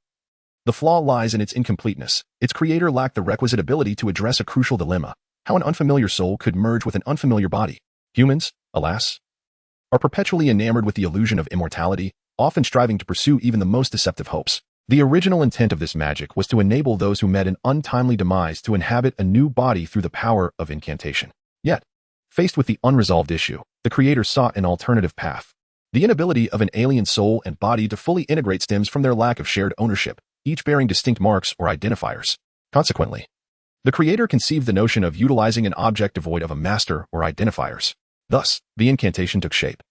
the flaw lies in its incompleteness. Its creator lacked the requisite ability to address a crucial dilemma: how an unfamiliar soul could merge with an unfamiliar body. Humans, alas, are perpetually enamored with the illusion of immortality, often striving to pursue even the most deceptive hopes. The original intent of this magic was to enable those who met an untimely demise to inhabit a new body through the power of incantation. Yet, faced with the unresolved issue, the creator sought an alternative path. The inability of an alien soul and body to fully integrate stems from their lack of shared ownership, each bearing distinct marks or identifiers. Consequently, the creator conceived the notion of utilizing an object devoid of a master or identifiers. Thus, the incantation took shape,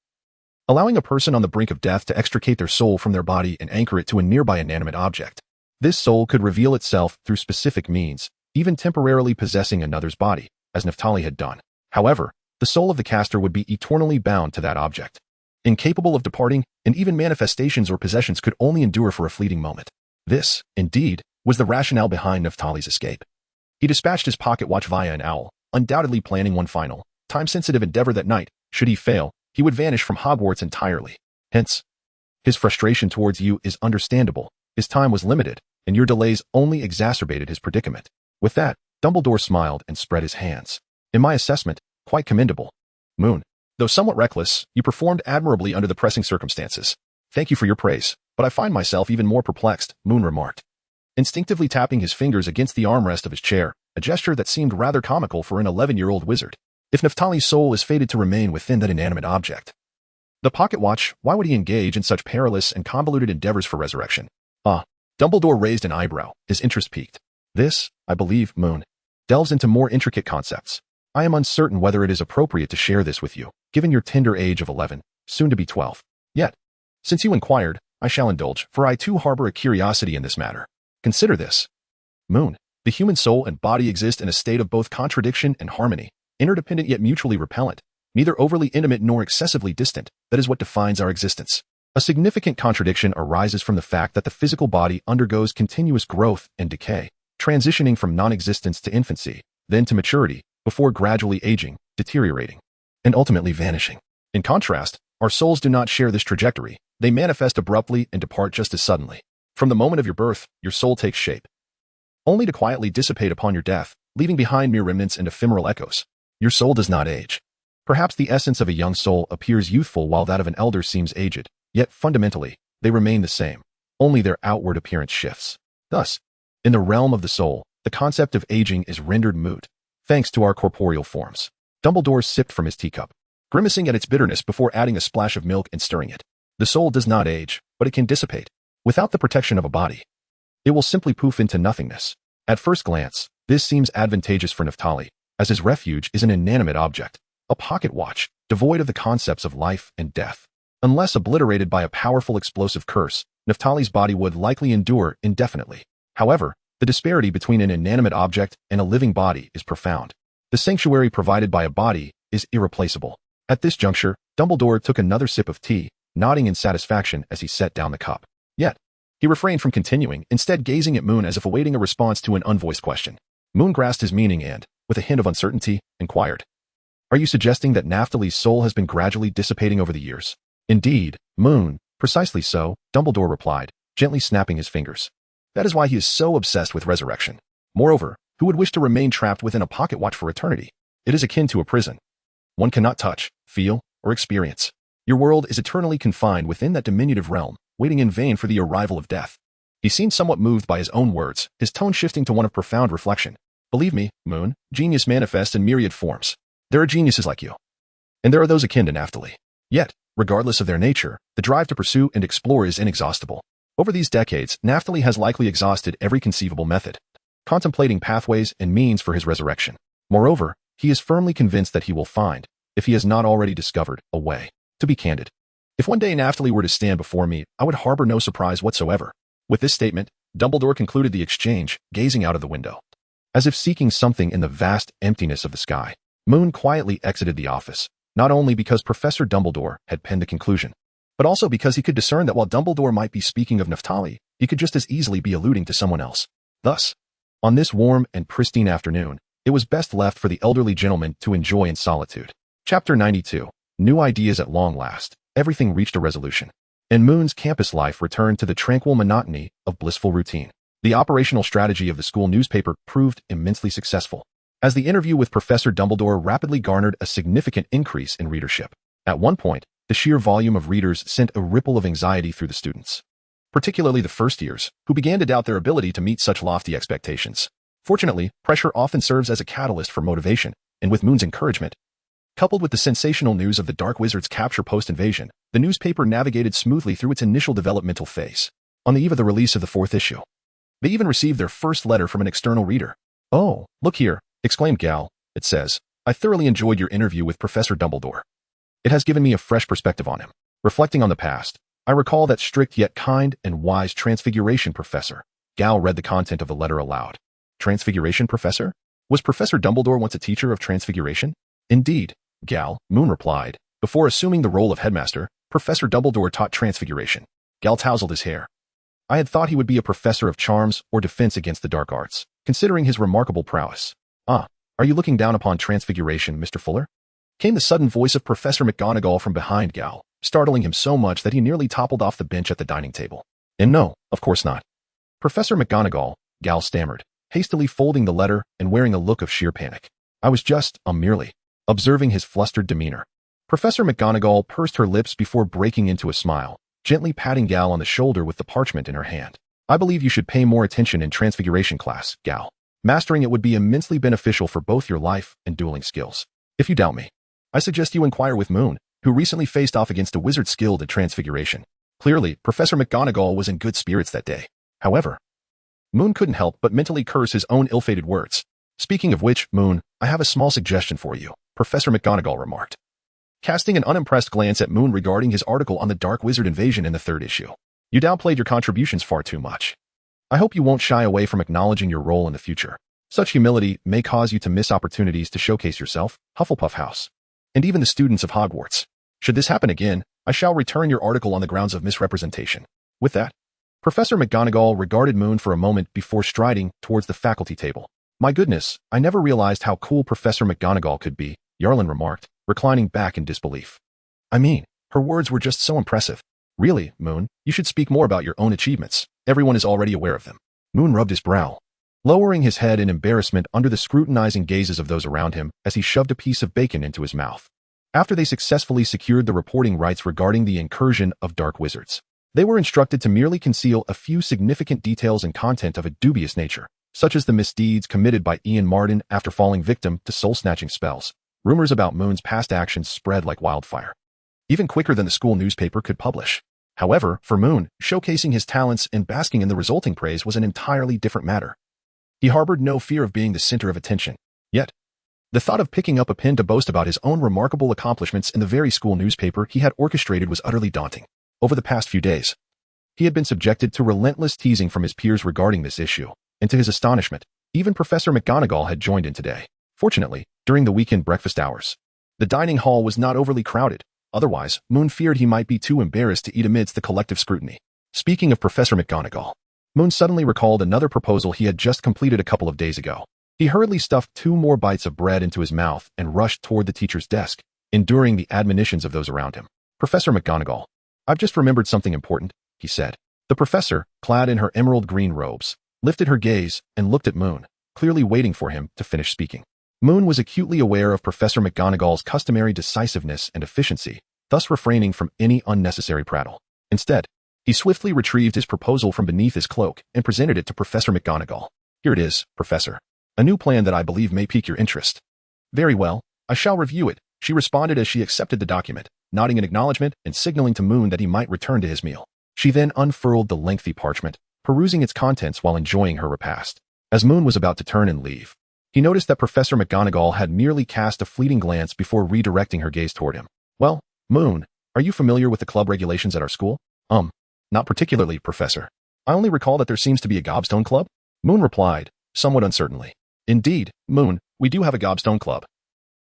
allowing a person on the brink of death to extricate their soul from their body and anchor it to a nearby inanimate object. This soul could reveal itself through specific means, even temporarily possessing another's body, as Naphtali had done. However, the soul of the caster would be eternally bound to that object, incapable of departing, and even manifestations or possessions could only endure for a fleeting moment. This, indeed, was the rationale behind Naphtali's escape. He dispatched his pocket watch via an owl, undoubtedly planning one final, time-sensitive endeavor that night. Should he fail, he would vanish from Hogwarts entirely. Hence, his frustration towards you is understandable. His time was limited, and your delays only exacerbated his predicament. With that, Dumbledore smiled and spread his hands. In my assessment, quite commendable. Moon, though somewhat reckless, you performed admirably under the pressing circumstances. Thank you for your praise, but I find myself even more perplexed, Moon remarked, instinctively tapping his fingers against the armrest of his chair, a gesture that seemed rather comical for an 11-year-old wizard. If Naphtali's soul is fated to remain within that inanimate object, the pocket watch, why would he engage in such perilous and convoluted endeavors for resurrection? Dumbledore raised an eyebrow, his interest piqued. This, I believe, Moon, delves into more intricate concepts. I am uncertain whether it is appropriate to share this with you, given your tender age of 11, soon to be 12. Yet, since you inquired, I shall indulge, for I too harbor a curiosity in this matter. Consider this. Moon, the human soul and body exist in a state of both contradiction and harmony, interdependent yet mutually repellent, neither overly intimate nor excessively distant. That is what defines our existence. A significant contradiction arises from the fact that the physical body undergoes continuous growth and decay, transitioning from non-existence to infancy, then to maturity, before gradually aging, deteriorating, and ultimately vanishing. In contrast, our souls do not share this trajectory. They manifest abruptly and depart just as suddenly. From the moment of your birth, your soul takes shape, only to quietly dissipate upon your death, leaving behind mere remnants and ephemeral echoes. Your soul does not age. Perhaps the essence of a young soul appears youthful while that of an elder seems aged, yet fundamentally, they remain the same. Only their outward appearance shifts. Thus, in the realm of the soul, the concept of aging is rendered moot, thanks to our corporeal forms. Dumbledore sipped from his teacup, grimacing at its bitterness before adding a splash of milk and stirring it. The soul does not age, but it can dissipate. Without the protection of a body, it will simply poof into nothingness. At first glance, this seems advantageous for Naphtali, as his refuge is an inanimate object, a pocket watch, devoid of the concepts of life and death. Unless obliterated by a powerful explosive curse, Naphtali's body would likely endure indefinitely. However, the disparity between an inanimate object and a living body is profound. The sanctuary provided by a body is irreplaceable. At this juncture, Dumbledore took another sip of tea, nodding in satisfaction as he set down the cup. Yet, he refrained from continuing, instead gazing at Moon as if awaiting a response to an unvoiced question. Moon grasped his meaning and, with a hint of uncertainty, inquired, "Are you suggesting that Naphtali's soul has been gradually dissipating over the years?" "Indeed, Moon, precisely so," Dumbledore replied, gently snapping his fingers. "That is why he is so obsessed with resurrection. Moreover, who would wish to remain trapped within a pocket watch for eternity? It is akin to a prison. One cannot touch, feel, or experience. Your world is eternally confined within that diminutive realm, waiting in vain for the arrival of death." He seemed somewhat moved by his own words, his tone shifting to one of profound reflection. "Believe me, Moon, genius manifests in myriad forms. There are geniuses like you, and there are those akin to Naphtali. Yet, regardless of their nature, the drive to pursue and explore is inexhaustible. Over these decades, Naphtali has likely exhausted every conceivable method, contemplating pathways and means for his resurrection. Moreover, he is firmly convinced that he will find, if he has not already discovered, a way. To be candid, if one day Naphtali were to stand before me, I would harbor no surprise whatsoever." With this statement, Dumbledore concluded the exchange, gazing out of the window, as if seeking something in the vast emptiness of the sky. Moon quietly exited the office, not only because Professor Dumbledore had penned the conclusion, but also because he could discern that while Dumbledore might be speaking of Naphtali, he could just as easily be alluding to someone else. Thus, on this warm and pristine afternoon, it was best left for the elderly gentleman to enjoy in solitude. Chapter 92. New ideas at long last. Everything reached a resolution, and Moon's campus life returned to the tranquil monotony of blissful routine. The operational strategy of the school newspaper proved immensely successful, as the interview with Professor Dumbledore rapidly garnered a significant increase in readership. At one point, the sheer volume of readers sent a ripple of anxiety through the students. particularly the first years, who began to doubt their ability to meet such lofty expectations. Fortunately, pressure often serves as a catalyst for motivation, and with Moon's encouragement, coupled with the sensational news of the Dark Wizard's capture post-invasion, the newspaper navigated smoothly through its initial developmental phase. On the eve of the release of the 4th issue, they even received their first letter from an external reader. "Oh, look here," exclaimed Gal. "It says, I thoroughly enjoyed your interview with Professor Dumbledore. It has given me a fresh perspective on him. Reflecting on the past, I recall that strict yet kind and wise Transfiguration Professor." Gal read the content of the letter aloud. Transfiguration Professor? Was Professor Dumbledore once a teacher of Transfiguration? "Indeed, Gal," Moon replied. "Before assuming the role of headmaster, Professor Dumbledore taught Transfiguration." Gal tousled his hair. "I had thought he would be a professor of charms or defense against the dark arts, considering his remarkable prowess." "Ah, are you looking down upon Transfiguration, Mr. Fuller?" Came the sudden voice of Professor McGonagall from behind Gal, startling him so much that he nearly toppled off the bench at the dining table. "And no, of course not." "Professor McGonagall," Gal stammered, hastily folding the letter and wearing a look of sheer panic. "I was just, merely observing his flustered demeanor." Professor McGonagall pursed her lips before breaking into a smile, gently patting Gal on the shoulder with the parchment in her hand. "I believe you should pay more attention in Transfiguration class, Gal. Mastering it would be immensely beneficial for both your life and dueling skills. If you doubt me, I suggest you inquire with Moon, who recently faced off against a wizard skilled at Transfiguration." Clearly, Professor McGonagall was in good spirits that day. However, Moon couldn't help but mentally curse his own ill-fated words. "Speaking of which, Moon, I have a small suggestion for you," Professor McGonagall remarked, casting an unimpressed glance at Moon regarding his article on the Dark Wizard invasion in the 3rd issue. "You downplayed your contributions far too much. I hope you won't shy away from acknowledging your role in the future. Such humility may cause you to miss opportunities to showcase yourself, Hufflepuff House, and even the students of Hogwarts. Should this happen again, I shall return your article on the grounds of misrepresentation." With that, Professor McGonagall regarded Moon for a moment before striding towards the faculty table. "My goodness, I never realized how cool Professor McGonagall could be," Yarlin remarked, reclining back in disbelief. "I mean, her words were just so impressive. Really, Moon, you should speak more about your own achievements. Everyone is already aware of them." Moon rubbed his brow, lowering his head in embarrassment under the scrutinizing gazes of those around him as he shoved a piece of bacon into his mouth. After they successfully secured the reporting rights regarding the incursion of dark wizards, they were instructed to merely conceal a few significant details and content of a dubious nature, such as the misdeeds committed by Ian Martin after falling victim to soul-snatching spells. Rumors about Moon's past actions spread like wildfire, even quicker than the school newspaper could publish. However, for Moon, showcasing his talents and basking in the resulting praise was an entirely different matter. He harbored no fear of being the center of attention. Yet, the thought of picking up a pen to boast about his own remarkable accomplishments in the very school newspaper he had orchestrated was utterly daunting. Over the past few days, he had been subjected to relentless teasing from his peers regarding this issue, and to his astonishment, even Professor McGonagall had joined in today. Fortunately, during the weekend breakfast hours, the dining hall was not overly crowded. Otherwise, Moon feared he might be too embarrassed to eat amidst the collective scrutiny. Speaking of Professor McGonagall, Moon suddenly recalled another proposal he had just completed a couple of days ago. He hurriedly stuffed 2 more bites of bread into his mouth and rushed toward the teacher's desk, enduring the admonitions of those around him. "Professor McGonagall, I've just remembered something important," he said. The professor, clad in her emerald green robes, lifted her gaze and looked at Moon, clearly waiting for him to finish speaking. Moon was acutely aware of Professor McGonagall's customary decisiveness and efficiency, thus refraining from any unnecessary prattle. Instead, he swiftly retrieved his proposal from beneath his cloak and presented it to Professor McGonagall. "Here it is, Professor. A new plan that I believe may pique your interest." "Very well, I shall review it," she responded as she accepted the document, nodding in acknowledgement and signaling to Moon that he might return to his meal. She then unfurled the lengthy parchment, perusing its contents while enjoying her repast. As Moon was about to turn and leave, he noticed that Professor McGonagall had merely cast a fleeting glance before redirecting her gaze toward him. "Well, Moon, are you familiar with the club regulations at our school?" Not particularly, Professor. I only recall that there seems to be a Gobstone Club." Moon replied, somewhat uncertainly. "Indeed, Moon, we do have a Gobstone Club.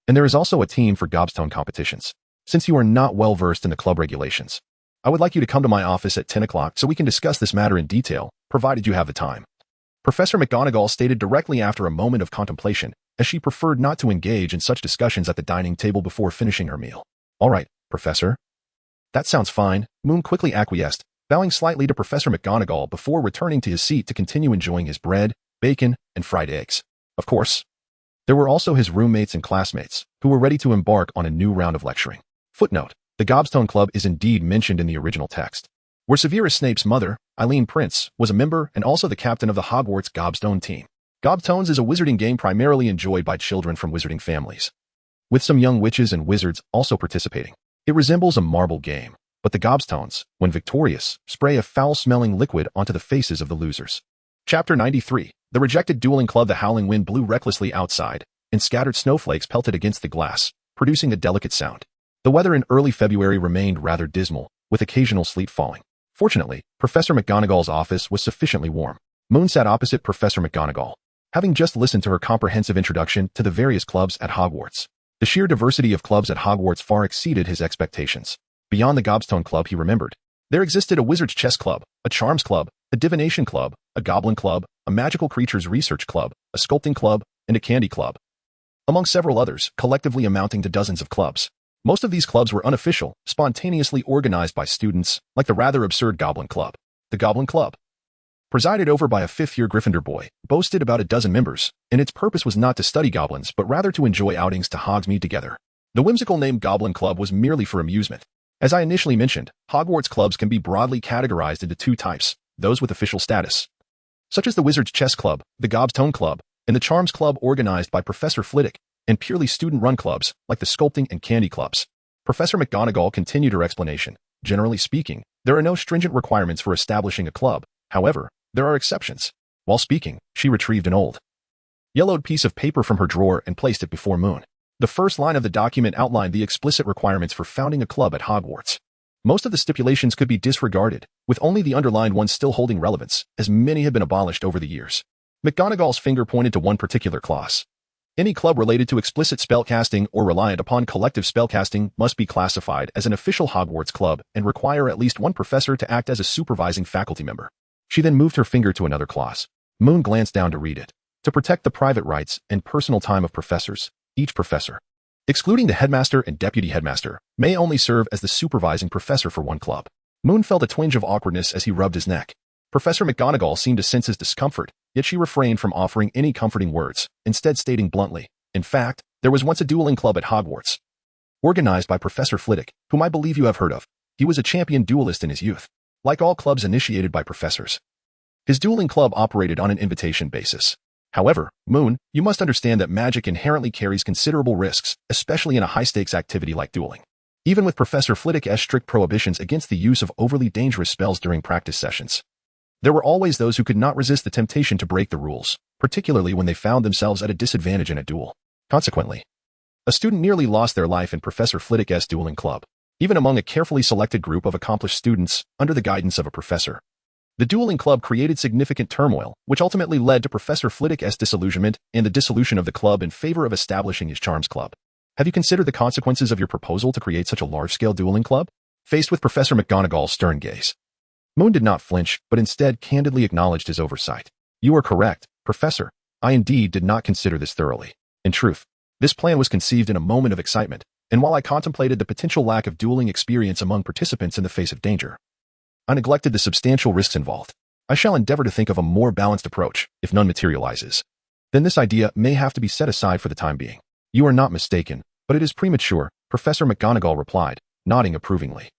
And there is also a team for Gobstone competitions. Since you are not well versed in the club regulations, I would like you to come to my office at 10 o'clock so we can discuss this matter in detail, provided you have the time." Professor McGonagall stated directly after a moment of contemplation, as she preferred not to engage in such discussions at the dining table before finishing her meal. "All right, Professor." "That sounds fine," Moon quickly acquiesced, bowing slightly to Professor McGonagall before returning to his seat to continue enjoying his bread, bacon, and fried eggs. Of course, there were also his roommates and classmates, who were ready to embark on a new round of lecturing. Footnote: the Gobstone Club is indeed mentioned in the original text, where Severus Snape's mother, Eileen Prince, was a member and also the captain of the Hogwarts Gobstone team. Gobstones is a wizarding game primarily enjoyed by children from wizarding families, with some young witches and wizards also participating. It resembles a marble game, but the Gobstones, when victorious, spray a foul-smelling liquid onto the faces of the losers. Chapter 93. The rejected dueling club. The howling wind blew recklessly outside, and scattered snowflakes pelted against the glass, producing a delicate sound. The weather in early February remained rather dismal, with occasional sleet falling. Fortunately, Professor McGonagall's office was sufficiently warm. Moon sat opposite Professor McGonagall, having just listened to her comprehensive introduction to the various clubs at Hogwarts. The sheer diversity of clubs at Hogwarts far exceeded his expectations. Beyond the Gobstone Club, he remembered, there existed a Wizard's Chess Club, a Charms Club, a Divination Club, a Goblin Club, a Magical Creatures Research Club, a Sculpting Club, and a Candy Club, among several others, collectively amounting to dozens of clubs. Most of these clubs were unofficial, spontaneously organized by students, like the rather absurd Goblin Club. The Goblin Club, presided over by a fifth-year Gryffindor boy, boasted about a dozen members, and its purpose was not to study goblins but rather to enjoy outings to Hogsmeade together. The whimsical name Goblin Club was merely for amusement. As I initially mentioned, Hogwarts clubs can be broadly categorized into two types, those with official status, such as the Wizard's Chess Club, the Gobstone Club, and the Charms Club organized by Professor Flitwick, and purely student-run clubs, like the Sculpting and Candy Clubs. Professor McGonagall continued her explanation. Generally speaking, there are no stringent requirements for establishing a club. However, there are exceptions. While speaking, she retrieved an old, yellowed piece of paper from her drawer and placed it before Moon. The first line of the document outlined the explicit requirements for founding a club at Hogwarts. Most of the stipulations could be disregarded, with only the underlined ones still holding relevance, as many have been abolished over the years. McGonagall's finger pointed to one particular clause. Any club related to explicit spellcasting or reliant upon collective spellcasting must be classified as an official Hogwarts club and require at least one professor to act as a supervising faculty member. She then moved her finger to another clause. Moon glanced down to read it. To protect the private rights and personal time of professors, each professor, excluding the headmaster and deputy headmaster, may only serve as the supervising professor for one club. Moon felt a twinge of awkwardness as he rubbed his neck. Professor McGonagall seemed to sense his discomfort, yet she refrained from offering any comforting words, instead stating bluntly, in fact, there was once a dueling club at Hogwarts, organized by Professor Flitwick, whom I believe you have heard of. He was a champion duelist in his youth. Like all clubs initiated by professors, his dueling club operated on an invitation basis. However, Moon, you must understand that magic inherently carries considerable risks, especially in a high-stakes activity like dueling. Even with Professor Flitwick's strict prohibitions against the use of overly dangerous spells during practice sessions, there were always those who could not resist the temptation to break the rules, particularly when they found themselves at a disadvantage in a duel. Consequently, a student nearly lost their life in Professor Flitwick's dueling club, even among a carefully selected group of accomplished students under the guidance of a professor. The dueling club created significant turmoil, which ultimately led to Professor Flitwick's disillusionment and the dissolution of the club in favor of establishing his Charms Club. Have you considered the consequences of your proposal to create such a large-scale dueling club? Faced with Professor McGonagall's stern gaze, Moon did not flinch, but instead candidly acknowledged his oversight. You are correct, Professor. I indeed did not consider this thoroughly. In truth, this plan was conceived in a moment of excitement, and while I contemplated the potential lack of dueling experience among participants in the face of danger, I neglected the substantial risks involved. I shall endeavor to think of a more balanced approach, if none materializes. Then this idea may have to be set aside for the time being. You are not mistaken, but it is premature, Professor McGonagall replied, nodding approvingly.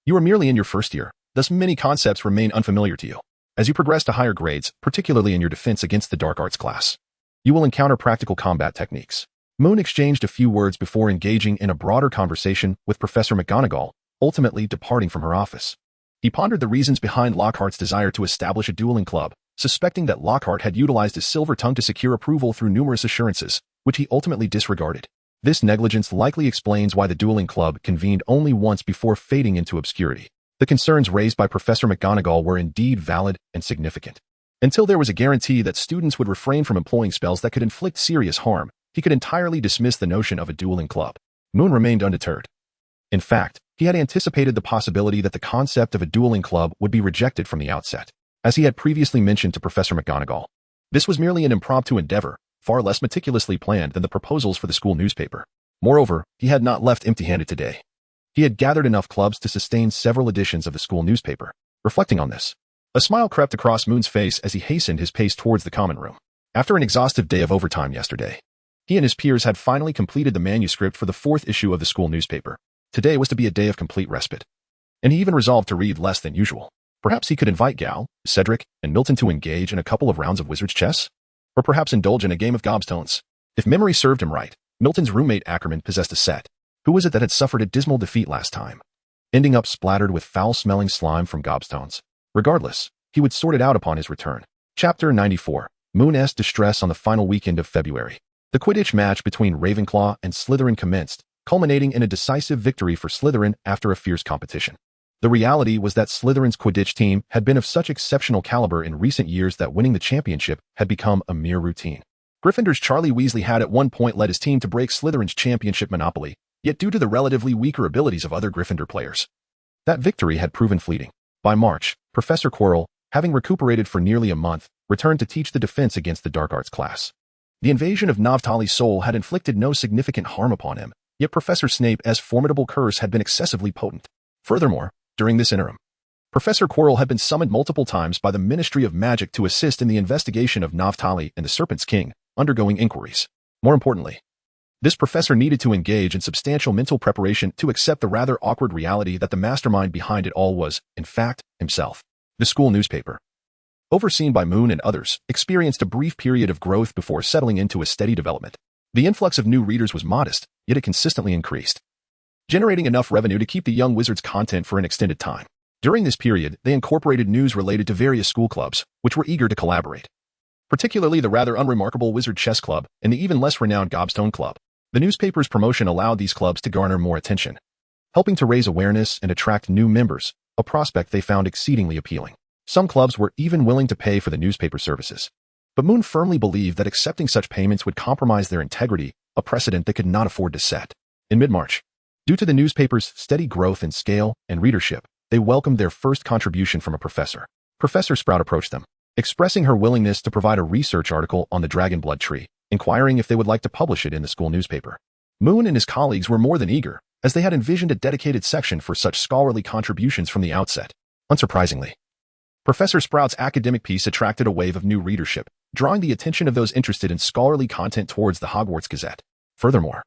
You are merely in your first year, thus many concepts remain unfamiliar to you. As you progress to higher grades, particularly in your defense against the dark arts class, you will encounter practical combat techniques. Moon exchanged a few words before engaging in a broader conversation with Professor McGonagall, ultimately departing from her office. He pondered the reasons behind Lockhart's desire to establish a dueling club, suspecting that Lockhart had utilized his silver tongue to secure approval through numerous assurances, which he ultimately disregarded. This negligence likely explains why the dueling club convened only once before fading into obscurity. The concerns raised by Professor McGonagall were indeed valid and significant. Until there was a guarantee that students would refrain from employing spells that could inflict serious harm, he could entirely dismiss the notion of a dueling club. Moon remained undeterred. In fact, he had anticipated the possibility that the concept of a dueling club would be rejected from the outset. As he had previously mentioned to Professor McGonagall, this was merely an impromptu endeavor, far less meticulously planned than the proposals for the school newspaper. Moreover, he had not left empty-handed today. He had gathered enough clubs to sustain several editions of the school newspaper. Reflecting on this, a smile crept across Moon's face as he hastened his pace towards the common room. After an exhaustive day of overtime yesterday, he and his peers had finally completed the manuscript for the 4th issue of the school newspaper. Today was to be a day of complete respite, and he even resolved to read less than usual. Perhaps he could invite Gal, Cedric, and Milton to engage in a couple of rounds of wizard's chess? Or perhaps indulge in a game of gobstones? If memory served him right, Milton's roommate Ackerman possessed a set. Who was it that had suffered a dismal defeat last time, ending up splattered with foul-smelling slime from gobstones? Regardless, he would sort it out upon his return. Chapter 94. Moon's Distress on the final weekend of February. The Quidditch match between Ravenclaw and Slytherin commenced, culminating in a decisive victory for Slytherin after a fierce competition. The reality was that Slytherin's Quidditch team had been of such exceptional caliber in recent years that winning the championship had become a mere routine. Gryffindor's Charlie Weasley had at one point led his team to break Slytherin's championship monopoly, yet due to the relatively weaker abilities of other Gryffindor players, that victory had proven fleeting. By March, Professor Quirrell, having recuperated for nearly a month, returned to teach the defense against the dark arts class. The invasion of Navtali's soul had inflicted no significant harm upon him, yet Professor Snape's formidable curse had been excessively potent. Furthermore, during this interim, Professor Quirrell had been summoned multiple times by the Ministry of Magic to assist in the investigation of Navtali and the Serpent's King, undergoing inquiries. More importantly, this professor needed to engage in substantial mental preparation to accept the rather awkward reality that the mastermind behind it all was, in fact, himself. The school newspaper, overseen by Moon and others, experienced a brief period of growth before settling into a steady development. The influx of new readers was modest, yet it consistently increased, generating enough revenue to keep the young wizards' content for an extended time. During this period, they incorporated news related to various school clubs, which were eager to collaborate, particularly the rather unremarkable Wizard Chess Club and the even less renowned Gobstone Club. The newspaper's promotion allowed these clubs to garner more attention, helping to raise awareness and attract new members, a prospect they found exceedingly appealing. Some clubs were even willing to pay for the newspaper services. But Moon firmly believed that accepting such payments would compromise their integrity, a precedent they could not afford to set. In mid-March, due to the newspaper's steady growth in scale and readership, they welcomed their first contribution from a professor. Professor Sprout approached them, expressing her willingness to provide a research article on the dragon blood tree, inquiring if they would like to publish it in the school newspaper. Moon and his colleagues were more than eager, as they had envisioned a dedicated section for such scholarly contributions from the outset. Unsurprisingly, Professor Sprout's academic piece attracted a wave of new readership, drawing the attention of those interested in scholarly content towards the Hogwarts Gazette. Furthermore,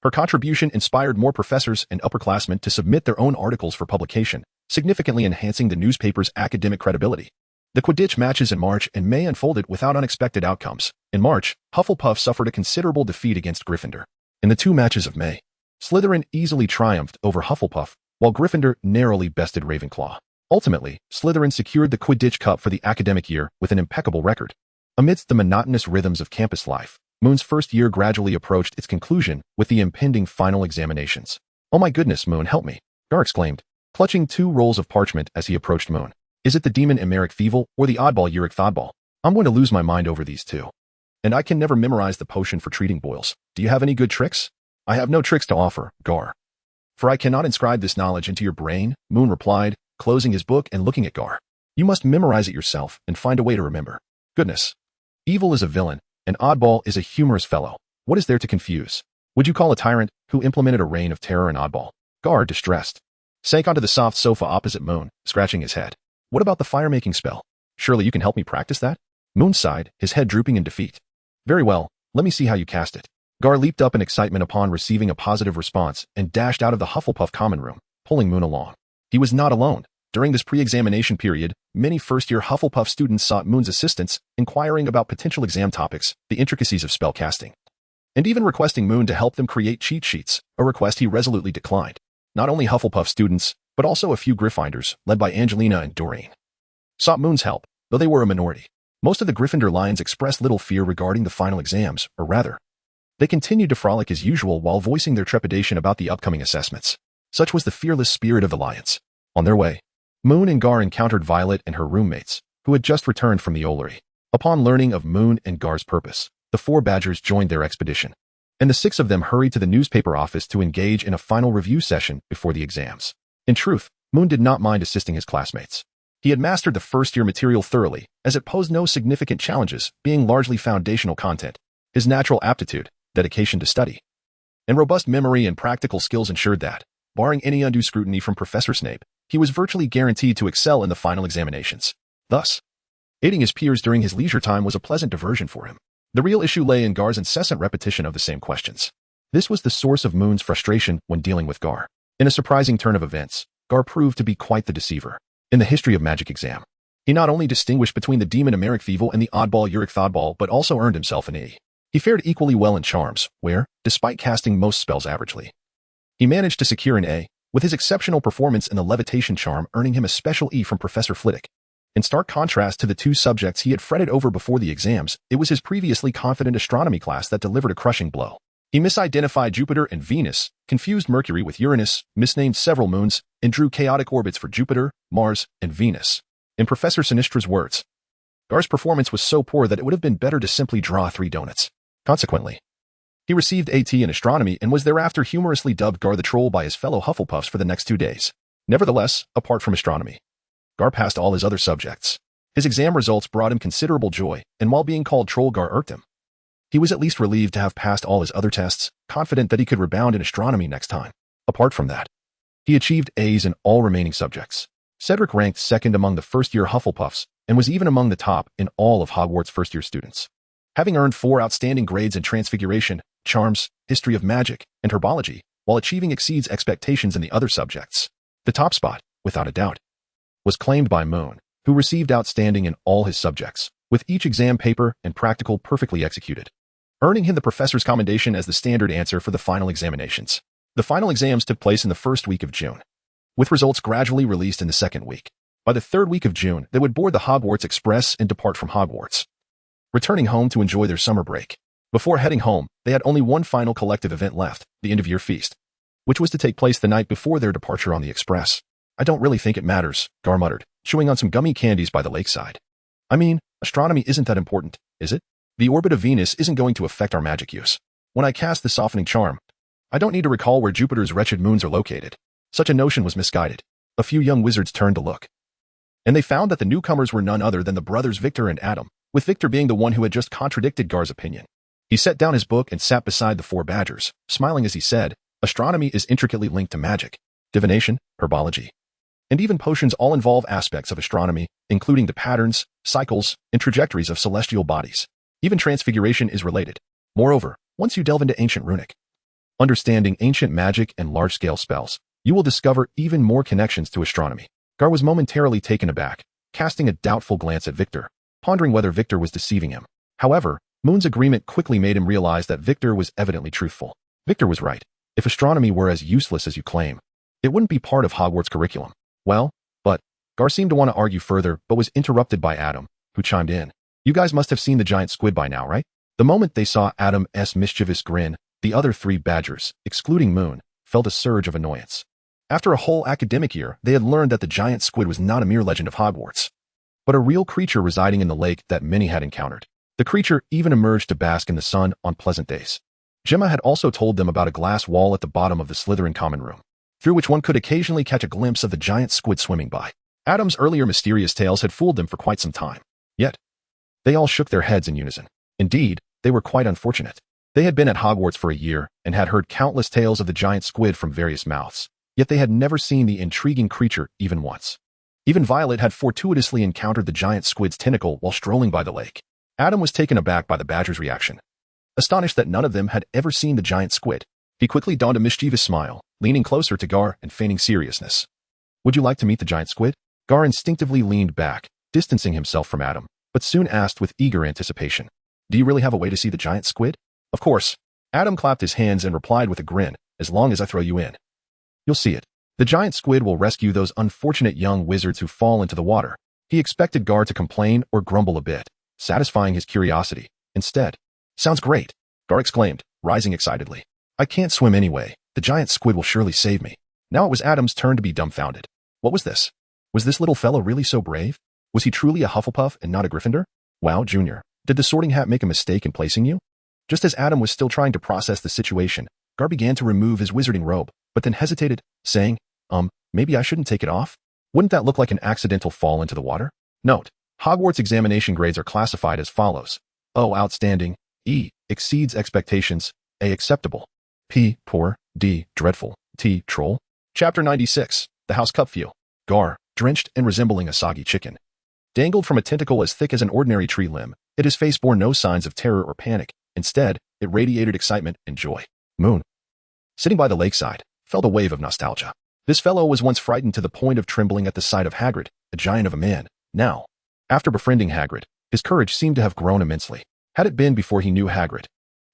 her contribution inspired more professors and upperclassmen to submit their own articles for publication, significantly enhancing the newspaper's academic credibility. The Quidditch matches in March and May unfolded without unexpected outcomes. In March, Hufflepuff suffered a considerable defeat against Gryffindor. In the two matches of May, Slytherin easily triumphed over Hufflepuff, while Gryffindor narrowly bested Ravenclaw. Ultimately, Slytherin secured the Quidditch Cup for the academic year with an impeccable record. Amidst the monotonous rhythms of campus life, Moon's first year gradually approached its conclusion with the impending final examinations. "Oh my goodness, Moon, help me," Gar exclaimed, clutching two rolls of parchment as he approached Moon. "Is it the demon Emeric Thievel or the oddball Uric Thodball? I'm going to lose my mind over these two. And I can never memorize the potion for treating boils. Do you have any good tricks?" "I have no tricks to offer, Gar. For I cannot inscribe this knowledge into your brain," Moon replied, closing his book and looking at Gar. "You must memorize it yourself and find a way to remember." "Goodness. Evil is a villain, and Oddball is a humorous fellow. What is there to confuse? Would you call a tyrant who implemented a reign of terror an oddball?" Gar, distressed, sank onto the soft sofa opposite Moon, scratching his head. "What about the fire-making spell? Surely you can help me practice that?" Moon sighed, his head drooping in defeat. "Very well, let me see how you cast it." Gar leaped up in excitement upon receiving a positive response and dashed out of the Hufflepuff common room, pulling Moon along. He was not alone. During this pre-examination period, many first-year Hufflepuff students sought Moon's assistance, inquiring about potential exam topics, the intricacies of spell casting, and even requesting Moon to help them create cheat sheets, a request he resolutely declined. Not only Hufflepuff students, but also a few Gryffindors, led by Angelina and Doreen, sought Moon's help, though they were a minority. Most of the Gryffindor Lions expressed little fear regarding the final exams, or rather, they continued to frolic as usual while voicing their trepidation about the upcoming assessments. Such was the fearless spirit of the Lions. On their way, Moon and Gar encountered Violet and her roommates, who had just returned from the Ollery. Upon learning of Moon and Gar's purpose, the four Badgers joined their expedition, and the six of them hurried to the newspaper office to engage in a final review session before the exams. In truth, Moon did not mind assisting his classmates. He had mastered the first-year material thoroughly, as it posed no significant challenges, being largely foundational content. His natural aptitude, dedication to study, and robust memory and practical skills ensured that, barring any undue scrutiny from Professor Snape, he was virtually guaranteed to excel in the final examinations. Thus, aiding his peers during his leisure time was a pleasant diversion for him. The real issue lay in Gar's incessant repetition of the same questions. This was the source of Moon's frustration when dealing with Gar. In a surprising turn of events, Gar proved to be quite the deceiver. In the history of magic exam, he not only distinguished between the demon Americ Thievul and the oddball Uric Thodball, but also earned himself an E. He fared equally well in charms, where, despite casting most spells averagely, he managed to secure an A, with his exceptional performance in the levitation charm earning him a special E from Professor Flitwick. In stark contrast to the two subjects he had fretted over before the exams, it was his previously confident astronomy class that delivered a crushing blow. He misidentified Jupiter and Venus, confused Mercury with Uranus, misnamed several moons, and drew chaotic orbits for Jupiter, Mars, and Venus. In Professor Sinistra's words, Gar's performance was so poor that it would have been better to simply draw 3 donuts. Consequently, he received AT in astronomy and was thereafter humorously dubbed Gar the Troll by his fellow Hufflepuffs for the next 2 days. Nevertheless, apart from astronomy, Gar passed all his other subjects. His exam results brought him considerable joy, and while being called Troll, Gar irked him. He was at least relieved to have passed all his other tests, confident that he could rebound in astronomy next time. Apart from that, he achieved A's in all remaining subjects. Cedric ranked second among the first-year Hufflepuffs and was even among the top in all of Hogwarts first-year students. Having earned 4 outstanding grades in Transfiguration, Charms, History of Magic, and Herbology, while achieving exceeds expectations in the other subjects, the top spot, without a doubt, was claimed by Moon, who received outstanding in all his subjects, with each exam paper and practical perfectly executed, earning him the professor's commendation as the standard answer for the final examinations. The final exams took place in the first week of June, with results gradually released in the second week. By the third week of June, they would board the Hogwarts Express and depart from Hogwarts, returning home to enjoy their summer break. Before heading home, they had only one final collective event left, the end-of-year feast, which was to take place the night before their departure on the Express. I don't really think it matters, Gar muttered, chewing on some gummy candies by the lakeside. I mean, astronomy isn't that important, is it? The orbit of Venus isn't going to affect our magic use. When I cast the softening charm, I don't need to recall where Jupiter's wretched moons are located. Such a notion was misguided. A few young wizards turned to look, and they found that the newcomers were none other than the brothers Victor and Adam, with Victor being the one who had just contradicted Gar's opinion. He set down his book and sat beside the 4 badgers, smiling as he said, astronomy is intricately linked to magic, divination, herbology, and even potions all involve aspects of astronomy, including the patterns, cycles, and trajectories of celestial bodies. Even transfiguration is related. Moreover, once you delve into ancient runic, understanding ancient magic and large-scale spells, you will discover even more connections to astronomy. Gar was momentarily taken aback, casting a doubtful glance at Victor, pondering whether Victor was deceiving him. However, Moon's agreement quickly made him realize that Victor was evidently truthful. Victor was right. If astronomy were as useless as you claim, it wouldn't be part of Hogwarts' curriculum. Well, but Gar seemed to want to argue further, but was interrupted by Adam, who chimed in. You guys must have seen the giant squid by now, right? The moment they saw Adam's mischievous grin, the other 3 badgers, excluding Moon, felt a surge of annoyance. After a whole academic year, they had learned that the giant squid was not a mere legend of Hogwarts, but a real creature residing in the lake that many had encountered. The creature even emerged to bask in the sun on pleasant days. Gemma had also told them about a glass wall at the bottom of the Slytherin common room, through which one could occasionally catch a glimpse of the giant squid swimming by. Adam's earlier mysterious tales had fooled them for quite some time. Yet, they all shook their heads in unison. Indeed, they were quite unfortunate. They had been at Hogwarts for a year and had heard countless tales of the giant squid from various mouths, yet they had never seen the intriguing creature even once. Even Violet had fortuitously encountered the giant squid's tentacle while strolling by the lake. Adam was taken aback by the badger's reaction, astonished that none of them had ever seen the giant squid. He quickly donned a mischievous smile, leaning closer to Gar and feigning seriousness. Would you like to meet the giant squid? Gar instinctively leaned back, distancing himself from Adam, but soon asked with eager anticipation. Do you really have a way to see the giant squid? Of course. Adam clapped his hands and replied with a grin, as long as I throw you in. You'll see it. The giant squid will rescue those unfortunate young wizards who fall into the water. He expected Gar to complain or grumble a bit, satisfying his curiosity. Instead, sounds great, Gar exclaimed, rising excitedly. I can't swim anyway. The giant squid will surely save me. Now it was Adam's turn to be dumbfounded. What was this? Was this little fellow really so brave? Was he truly a Hufflepuff and not a Gryffindor? Wow, Junior, did the Sorting Hat make a mistake in placing you? Just as Adam was still trying to process the situation, Gar began to remove his wizarding robe, but then hesitated, saying, maybe I shouldn't take it off? Wouldn't that look like an accidental fall into the water? Note, Hogwarts examination grades are classified as follows. O, outstanding. E, exceeds expectations. A, acceptable. P, poor. D, dreadful. T, troll. Chapter 96, The House Cupfew. Gar, drenched and resembling a soggy chicken, dangled from a tentacle as thick as an ordinary tree limb. His face bore no signs of terror or panic. Instead, it radiated excitement and joy. Moon, sitting by the lakeside, felt a wave of nostalgia. This fellow was once frightened to the point of trembling at the sight of Hagrid, a giant of a man, now. After befriending Hagrid, his courage seemed to have grown immensely. Had it been before he knew Hagrid,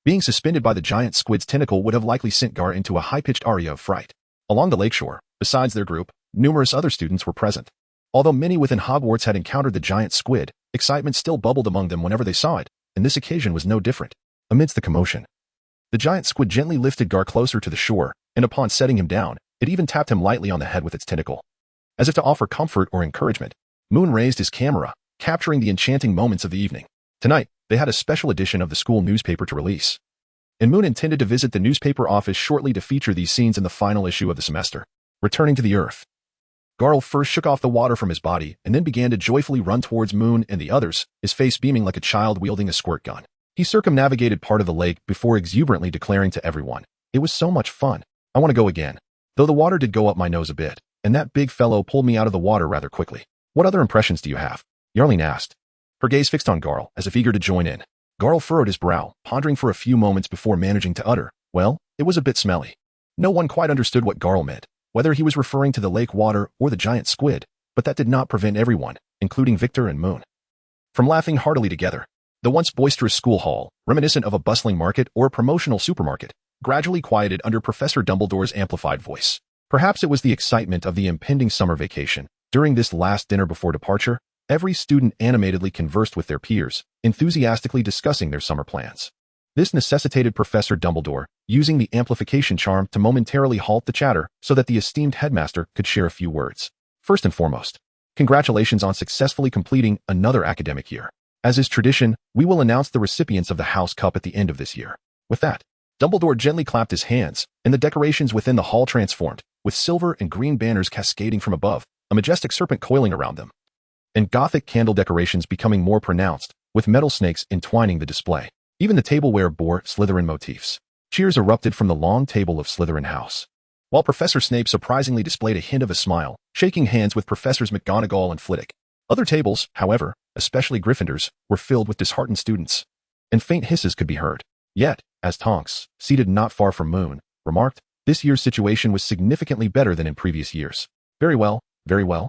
being suspended by the giant squid's tentacle would have likely sent Gar into a high-pitched aria of fright. Along the lakeshore, besides their group, numerous other students were present. Although many within Hogwarts had encountered the giant squid, excitement still bubbled among them whenever they saw it, and this occasion was no different. Amidst the commotion, the giant squid gently lifted Gar closer to the shore, and upon setting him down, it even tapped him lightly on the head with its tentacle. As if to offer comfort or encouragement, Moon raised his camera, capturing the enchanting moments of the evening. Tonight, they had a special edition of the school newspaper to release, and Moon intended to visit the newspaper office shortly to feature these scenes in the final issue of the semester. Returning to the earth, Garl first shook off the water from his body and then began to joyfully run towards Moon and the others, his face beaming like a child wielding a squirt gun. He circumnavigated part of the lake before exuberantly declaring to everyone, "It was so much fun. I want to go again." Though the water did go up my nose a bit, and that big fellow pulled me out of the water rather quickly. "What other impressions do you have?" Yarline asked, her gaze fixed on Garl as if eager to join in. Garl furrowed his brow, pondering for a few moments before managing to utter, "Well, it was a bit smelly." No one quite understood what Garl meant, whether he was referring to the lake water or the giant squid, but that did not prevent everyone, including Victor and Moon, from laughing heartily together. The once boisterous school hall, reminiscent of a bustling market or a promotional supermarket, gradually quieted under Professor Dumbledore's amplified voice. Perhaps it was the excitement of the impending summer vacation. During this last dinner before departure, every student animatedly conversed with their peers, enthusiastically discussing their summer plans. This necessitated Professor Dumbledore using the amplification charm to momentarily halt the chatter so that the esteemed headmaster could share a few words. First and foremost, congratulations on successfully completing another academic year. As is tradition, we will announce the recipients of the House Cup at the end of this year. With that, Dumbledore gently clapped his hands, and the decorations within the hall transformed, with silver and green banners cascading from above, a majestic serpent coiling around them, and Gothic candle decorations becoming more pronounced, with metal snakes entwining the display. Even the tableware bore Slytherin motifs. Cheers erupted from the long table of Slytherin House, while Professor Snape surprisingly displayed a hint of a smile, shaking hands with Professors McGonagall and Flitwick. Other tables, however, especially Gryffindor's, were filled with disheartened students, and faint hisses could be heard. Yet, as Tonks, seated not far from Moon, remarked, this year's situation was significantly better than in previous years. Very well, very well.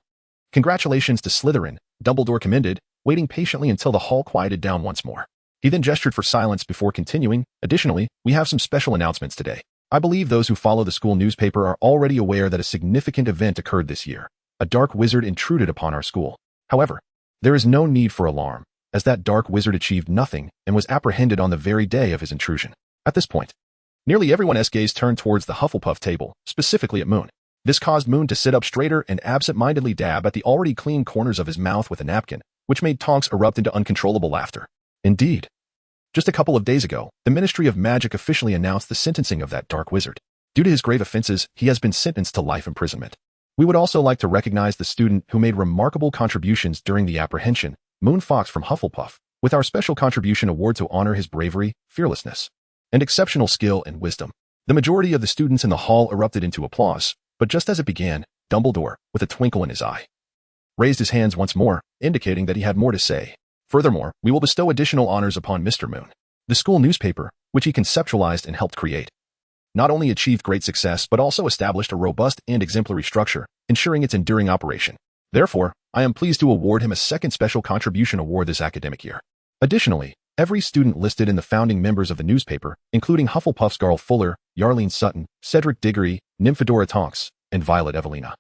Congratulations to Slytherin, Dumbledore commended, waiting patiently until the hall quieted down once more. He then gestured for silence before continuing, additionally, we have some special announcements today. I believe those who follow the school newspaper are already aware that a significant event occurred this year. A dark wizard intruded upon our school. However, there is no need for alarm, as that dark wizard achieved nothing and was apprehended on the very day of his intrusion. At this point, nearly everyone's gaze turned towards the Hufflepuff table, specifically at Moon. This caused Moon to sit up straighter and absent-mindedly dab at the already clean corners of his mouth with a napkin, which made Tonks erupt into uncontrollable laughter. Indeed, just a couple of days ago, the Ministry of Magic officially announced the sentencing of that dark wizard. Due to his grave offenses, he has been sentenced to life imprisonment. We would also like to recognize the student who made remarkable contributions during the apprehension, Moon Fox from Hufflepuff, with our special contribution award to honor his bravery, fearlessness, and exceptional skill and wisdom. The majority of the students in the hall erupted into applause, but just as it began, Dumbledore, with a twinkle in his eye, raised his hands once more, indicating that he had more to say. Furthermore, we will bestow additional honors upon Mr. Moon. The school newspaper, which he conceptualized and helped create, not only achieved great success but also established a robust and exemplary structure, ensuring its enduring operation. Therefore, I am pleased to award him a second special contribution award this academic year. Additionally, every student listed in the founding members of the newspaper, including Hufflepuff's Garl Fuller, Yarline Sutton, Cedric Diggory, Nymphadora Tonks, and Violet Evelina,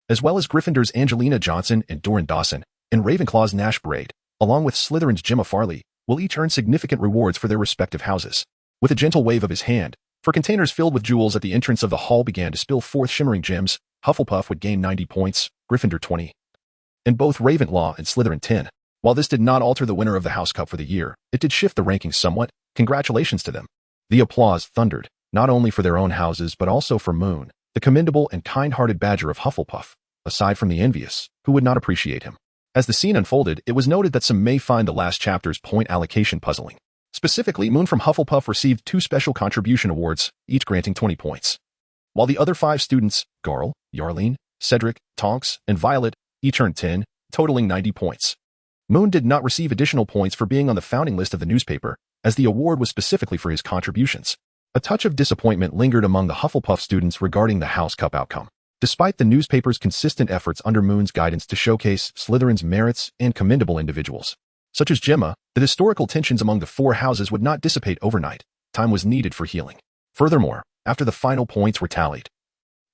as well as Gryffindor's Angelina Johnson and Doran Dawson, and Ravenclaw's Nash Braid, along with Slytherin's Gemma Farley, will each earn significant rewards for their respective houses. With a gentle wave of his hand, for containers filled with jewels at the entrance of the hall began to spill forth shimmering gems, Hufflepuff would gain 90 points, Gryffindor 20, and both Ravenclaw and Slytherin 10. While this did not alter the winner of the House Cup for the year, it did shift the rankings somewhat. Congratulations to them. The applause thundered, not only for their own houses but also for Moon, the commendable and kind-hearted badger of Hufflepuff, aside from the envious, who would not appreciate him. As the scene unfolded, it was noted that some may find the last chapter's point allocation puzzling. Specifically, Moon from Hufflepuff received 2 special contribution awards, each granting 20 points, while the other 5 students, Garl, Yarline, Cedric, Tonks, and Violet, each earned 10, totaling 90 points. Moon did not receive additional points for being on the founding list of the newspaper, as the award was specifically for his contributions. A touch of disappointment lingered among the Hufflepuff students regarding the House Cup outcome. Despite the newspaper's consistent efforts under Moon's guidance to showcase Slytherin's merits and commendable individuals, such as Gemma, the historical tensions among the four houses would not dissipate overnight. Time was needed for healing. Furthermore, after the final points were tallied,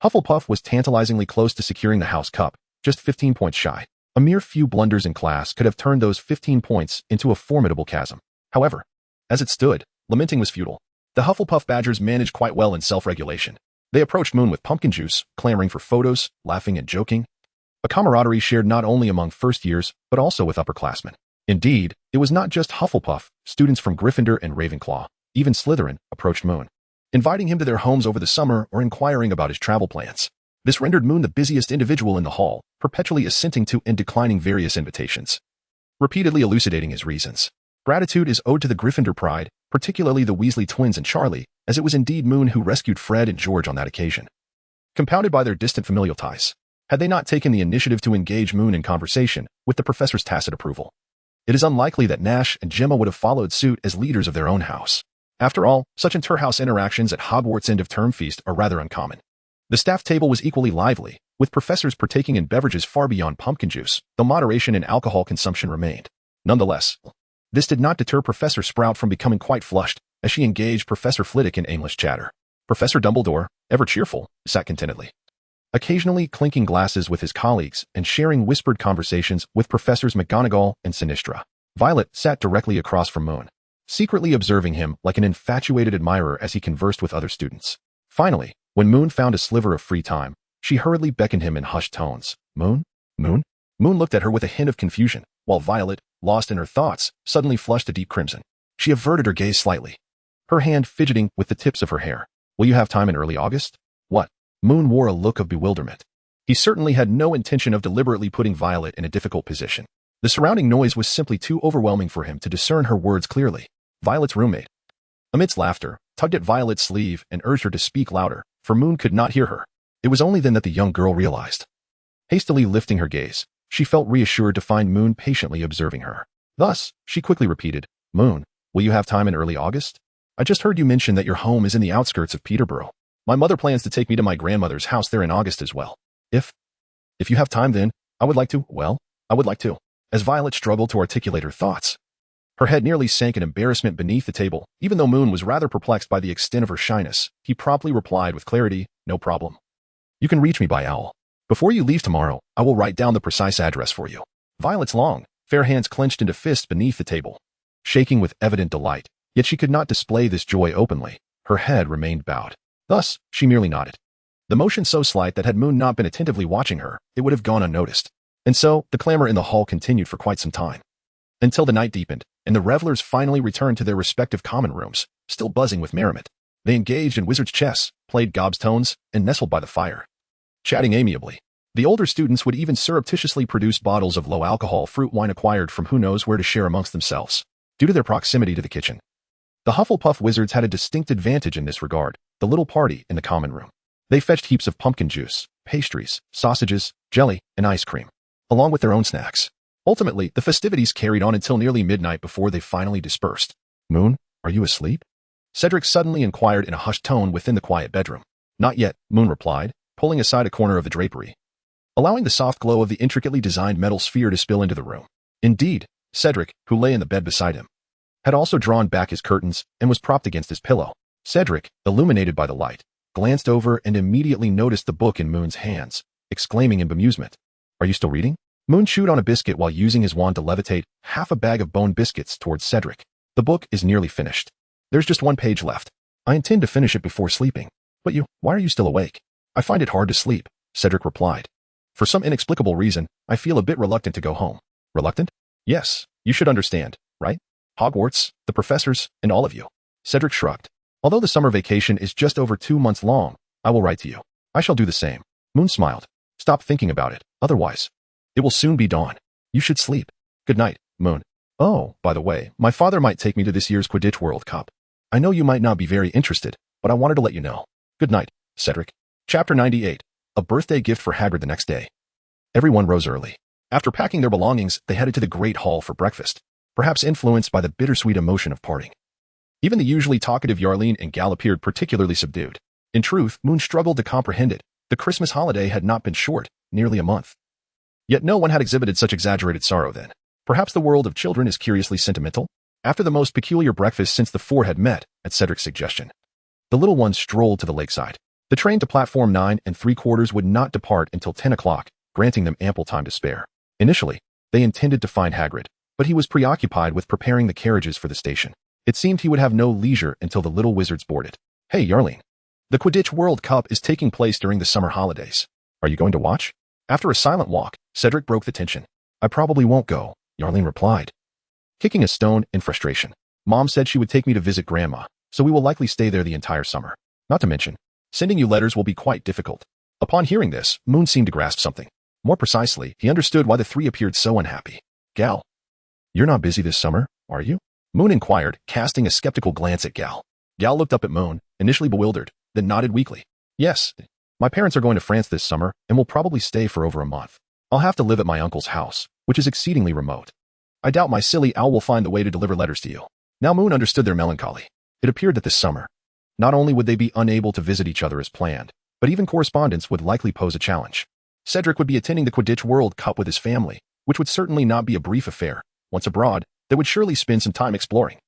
Hufflepuff was tantalizingly close to securing the House Cup, just 15 points shy. A mere few blunders in class could have turned those 15 points into a formidable chasm. However, as it stood, lamenting was futile. The Hufflepuff Badgers managed quite well in self-regulation. They approached Moon with pumpkin juice, clamoring for photos, laughing and joking. A camaraderie shared not only among first years, but also with upperclassmen. Indeed, it was not just Hufflepuff. Students from Gryffindor and Ravenclaw, even Slytherin, approached Moon, inviting him to their homes over the summer or inquiring about his travel plans. This rendered Moon the busiest individual in the hall, perpetually assenting to and declining various invitations, repeatedly elucidating his reasons. Gratitude is owed to the Gryffindor pride, particularly the Weasley twins and Charlie, as it was indeed Moon who rescued Fred and George on that occasion. Compounded by their distant familial ties, had they not taken the initiative to engage Moon in conversation, with the professor's tacit approval, it is unlikely that Nash and Gemma would have followed suit as leaders of their own house. After all, such inter-house interactions at Hogwarts' end-of-term feast are rather uncommon. The staff table was equally lively, with professors partaking in beverages far beyond pumpkin juice, though moderation in alcohol consumption remained. Nonetheless, this did not deter Professor Sprout from becoming quite flushed as she engaged Professor Flitwick in aimless chatter. Professor Dumbledore, ever cheerful, sat contentedly, occasionally clinking glasses with his colleagues and sharing whispered conversations with Professors McGonagall and Sinistra. Violet sat directly across from Moon, secretly observing him like an infatuated admirer as he conversed with other students. Finally, when Moon found a sliver of free time, she hurriedly beckoned him in hushed tones. Moon? Moon? Moon looked at her with a hint of confusion, while Violet, lost in her thoughts, suddenly flushed a deep crimson. She averted her gaze slightly, her hand fidgeting with the tips of her hair. Will you have time in early August? What? Moon wore a look of bewilderment. He certainly had no intention of deliberately putting Violet in a difficult position. The surrounding noise was simply too overwhelming for him to discern her words clearly. Violet's roommate, amidst laughter, tugged at Violet's sleeve and urged her to speak louder, for Moon could not hear her. It was only then that the young girl realized. Hastily lifting her gaze, she felt reassured to find Moon patiently observing her. Thus, she quickly repeated, Moon, will you have time in early August? I just heard you mention that your home is in the outskirts of Peterborough. My mother plans to take me to my grandmother's house there in August as well. If you have time then, I would like to. As Violet struggled to articulate her thoughts, her head nearly sank in embarrassment beneath the table. Even though Moon was rather perplexed by the extent of her shyness, he promptly replied with clarity, no problem. You can reach me by owl. Before you leave tomorrow, I will write down the precise address for you. Violet's long, fair hands clenched into fists beneath the table, shaking with evident delight, yet she could not display this joy openly. Her head remained bowed. Thus, she merely nodded. The motion so slight that had Moon not been attentively watching her, it would have gone unnoticed. And so, the clamor in the hall continued for quite some time, until the night deepened, and the revelers finally returned to their respective common rooms, still buzzing with merriment. They engaged in wizard's chess, played gobstones, and nestled by the fire, chatting amiably. The older students would even surreptitiously produce bottles of low-alcohol fruit wine acquired from who knows where to share amongst themselves, due to their proximity to the kitchen. The Hufflepuff wizards had a distinct advantage in this regard, the little party in the common room. They fetched heaps of pumpkin juice, pastries, sausages, jelly, and ice cream, along with their own snacks. Ultimately, the festivities carried on until nearly midnight before they finally dispersed. Moon, are you asleep? Cedric suddenly inquired in a hushed tone within the quiet bedroom. Not yet, Moon replied, pulling aside a corner of the drapery, allowing the soft glow of the intricately designed metal sphere to spill into the room. Indeed, Cedric, who lay in the bed beside him, had also drawn back his curtains and was propped against his pillow. Cedric, illuminated by the light, glanced over and immediately noticed the book in Moon's hands, exclaiming in bemusement, Are you still reading? Moon chewed on a biscuit while using his wand to levitate half a bag of bone biscuits towards Cedric. The book is nearly finished. There's just one page left. I intend to finish it before sleeping. But why are you still awake? I find it hard to sleep, Cedric replied. For some inexplicable reason, I feel a bit reluctant to go home. Reluctant? Yes, you should understand, right? Hogwarts, the professors, and all of you. Cedric shrugged. Although the summer vacation is just over 2 months long, I will write to you. I shall do the same. Moon smiled. Stop thinking about it, otherwise it will soon be dawn. You should sleep. Good night, Moon. Oh, by the way, my father might take me to this year's Quidditch World Cup. I know you might not be very interested, but I wanted to let you know. Good night, Cedric. Chapter 98. A birthday gift for Hagrid the next day. Everyone rose early. After packing their belongings, they headed to the Great Hall for breakfast, perhaps influenced by the bittersweet emotion of parting. Even the usually talkative Yarline and Gal appeared particularly subdued. In truth, Moon struggled to comprehend it, The Christmas holiday had not been short, nearly a month. Yet no one had exhibited such exaggerated sorrow then. Perhaps the world of children is curiously sentimental? After the most peculiar breakfast since the four had met, at Cedric's suggestion, the little ones strolled to the lakeside. The train to platform 9 3/4 would not depart until 10 o'clock, granting them ample time to spare. Initially, they intended to find Hagrid, but he was preoccupied with preparing the carriages for the station. It seemed he would have no leisure until the little wizards boarded. Hey, Yearning. The Quidditch World Cup is taking place during the summer holidays. Are you going to watch? After a silent walk, Cedric broke the tension. I probably won't go, Yearning replied, kicking a stone in frustration. Mom said she would take me to visit Grandma, so we will likely stay there the entire summer. Not to mention, sending you letters will be quite difficult. Upon hearing this, Moon seemed to grasp something. More precisely, he understood why the three appeared so unhappy. Gal, you're not busy this summer, are you? Moon inquired, casting a skeptical glance at Gal. Gal looked up at Moon, initially bewildered, then nodded weakly. Yes, my parents are going to France this summer and will probably stay for over a month. I'll have to live at my uncle's house, which is exceedingly remote. I doubt my silly owl will find the way to deliver letters to you. Now Moon understood their melancholy. It appeared that this summer, not only would they be unable to visit each other as planned, but even correspondence would likely pose a challenge. Cedric would be attending the Quidditch World Cup with his family, which would certainly not be a brief affair. Once abroad, they would surely spend some time exploring.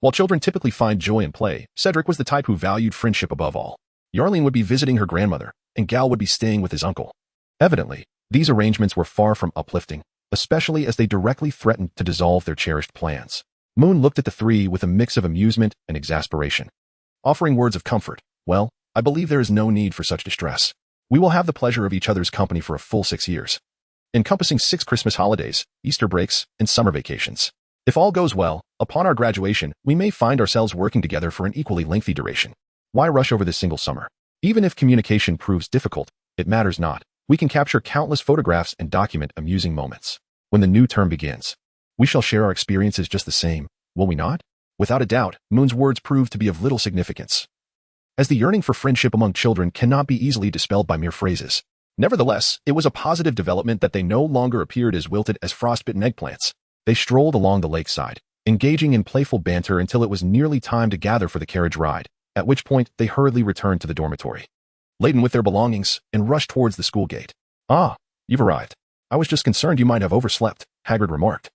While children typically find joy in play, Cedric was the type who valued friendship above all. Yearling would be visiting her grandmother, and Gal would be staying with his uncle. Evidently, these arrangements were far from uplifting, especially as they directly threatened to dissolve their cherished plans. Moon looked at the three with a mix of amusement and exasperation. Offering words of comfort, well, I believe there is no need for such distress. We will have the pleasure of each other's company for a full 6 years, encompassing 6 Christmas holidays, Easter breaks, and summer vacations. If all goes well, upon our graduation, we may find ourselves working together for an equally lengthy duration. Why rush over this single summer? Even if communication proves difficult, it matters not. We can capture countless photographs and document amusing moments. When the new term begins, we shall share our experiences just the same, will we not? Without a doubt, Moon's words proved to be of little significance, as the yearning for friendship among children cannot be easily dispelled by mere phrases. Nevertheless, it was a positive development that they no longer appeared as wilted as frostbitten eggplants. They strolled along the lakeside, engaging in playful banter until it was nearly time to gather for the carriage ride, at which point they hurriedly returned to the dormitory, laden with their belongings, and rushed towards the school gate. Ah, you've arrived. I was just concerned you might have overslept, Hagrid remarked,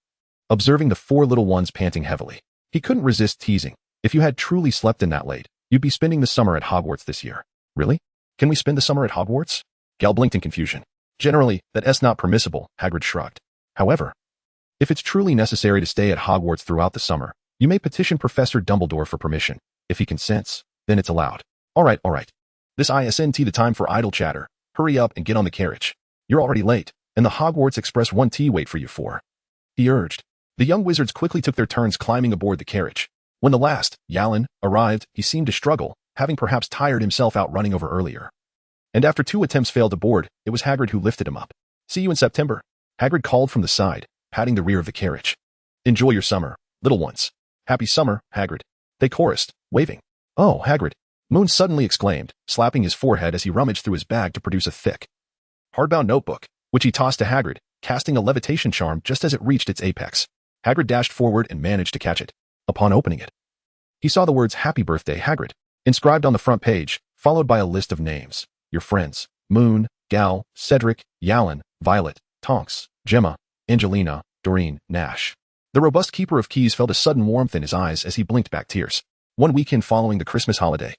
observing the 4 little ones panting heavily. He couldn't resist teasing. If you had truly slept in that late, you'd be spending the summer at Hogwarts this year. Really? Can we spend the summer at Hogwarts? Gal blinked in confusion. Generally, that's not permissible, Hagrid shrugged. However, if it's truly necessary to stay at Hogwarts throughout the summer, you may petition Professor Dumbledore for permission. If he consents, then it's allowed. All right. This isn't the time for idle chatter. Hurry up and get on the carriage. You're already late, and the Hogwarts Express 1T wait for you for, he urged. The young wizards quickly took their turns climbing aboard the carriage. When the last, Yalan, arrived, he seemed to struggle, having perhaps tired himself out running over earlier. And after 2 attempts failed to board, it was Hagrid who lifted him up. See you in September, Hagrid called from the side, patting the rear of the carriage. Enjoy your summer, little ones. Happy summer, Hagrid, they chorused, waving. Oh, Hagrid, Moon suddenly exclaimed, slapping his forehead as he rummaged through his bag to produce a thick, hardbound notebook, which he tossed to Hagrid, casting a levitation charm just as it reached its apex. Hagrid dashed forward and managed to catch it. Upon opening it, he saw the words Happy Birthday, Hagrid, inscribed on the front page, followed by a list of names. Your friends, Moon, Gal, Cedric, Yalan, Violet, Tonks, Gemma, Angelina, Doreen, Nash. The robust keeper of keys felt a sudden warmth in his eyes as he blinked back tears. One weekend following the Christmas holiday,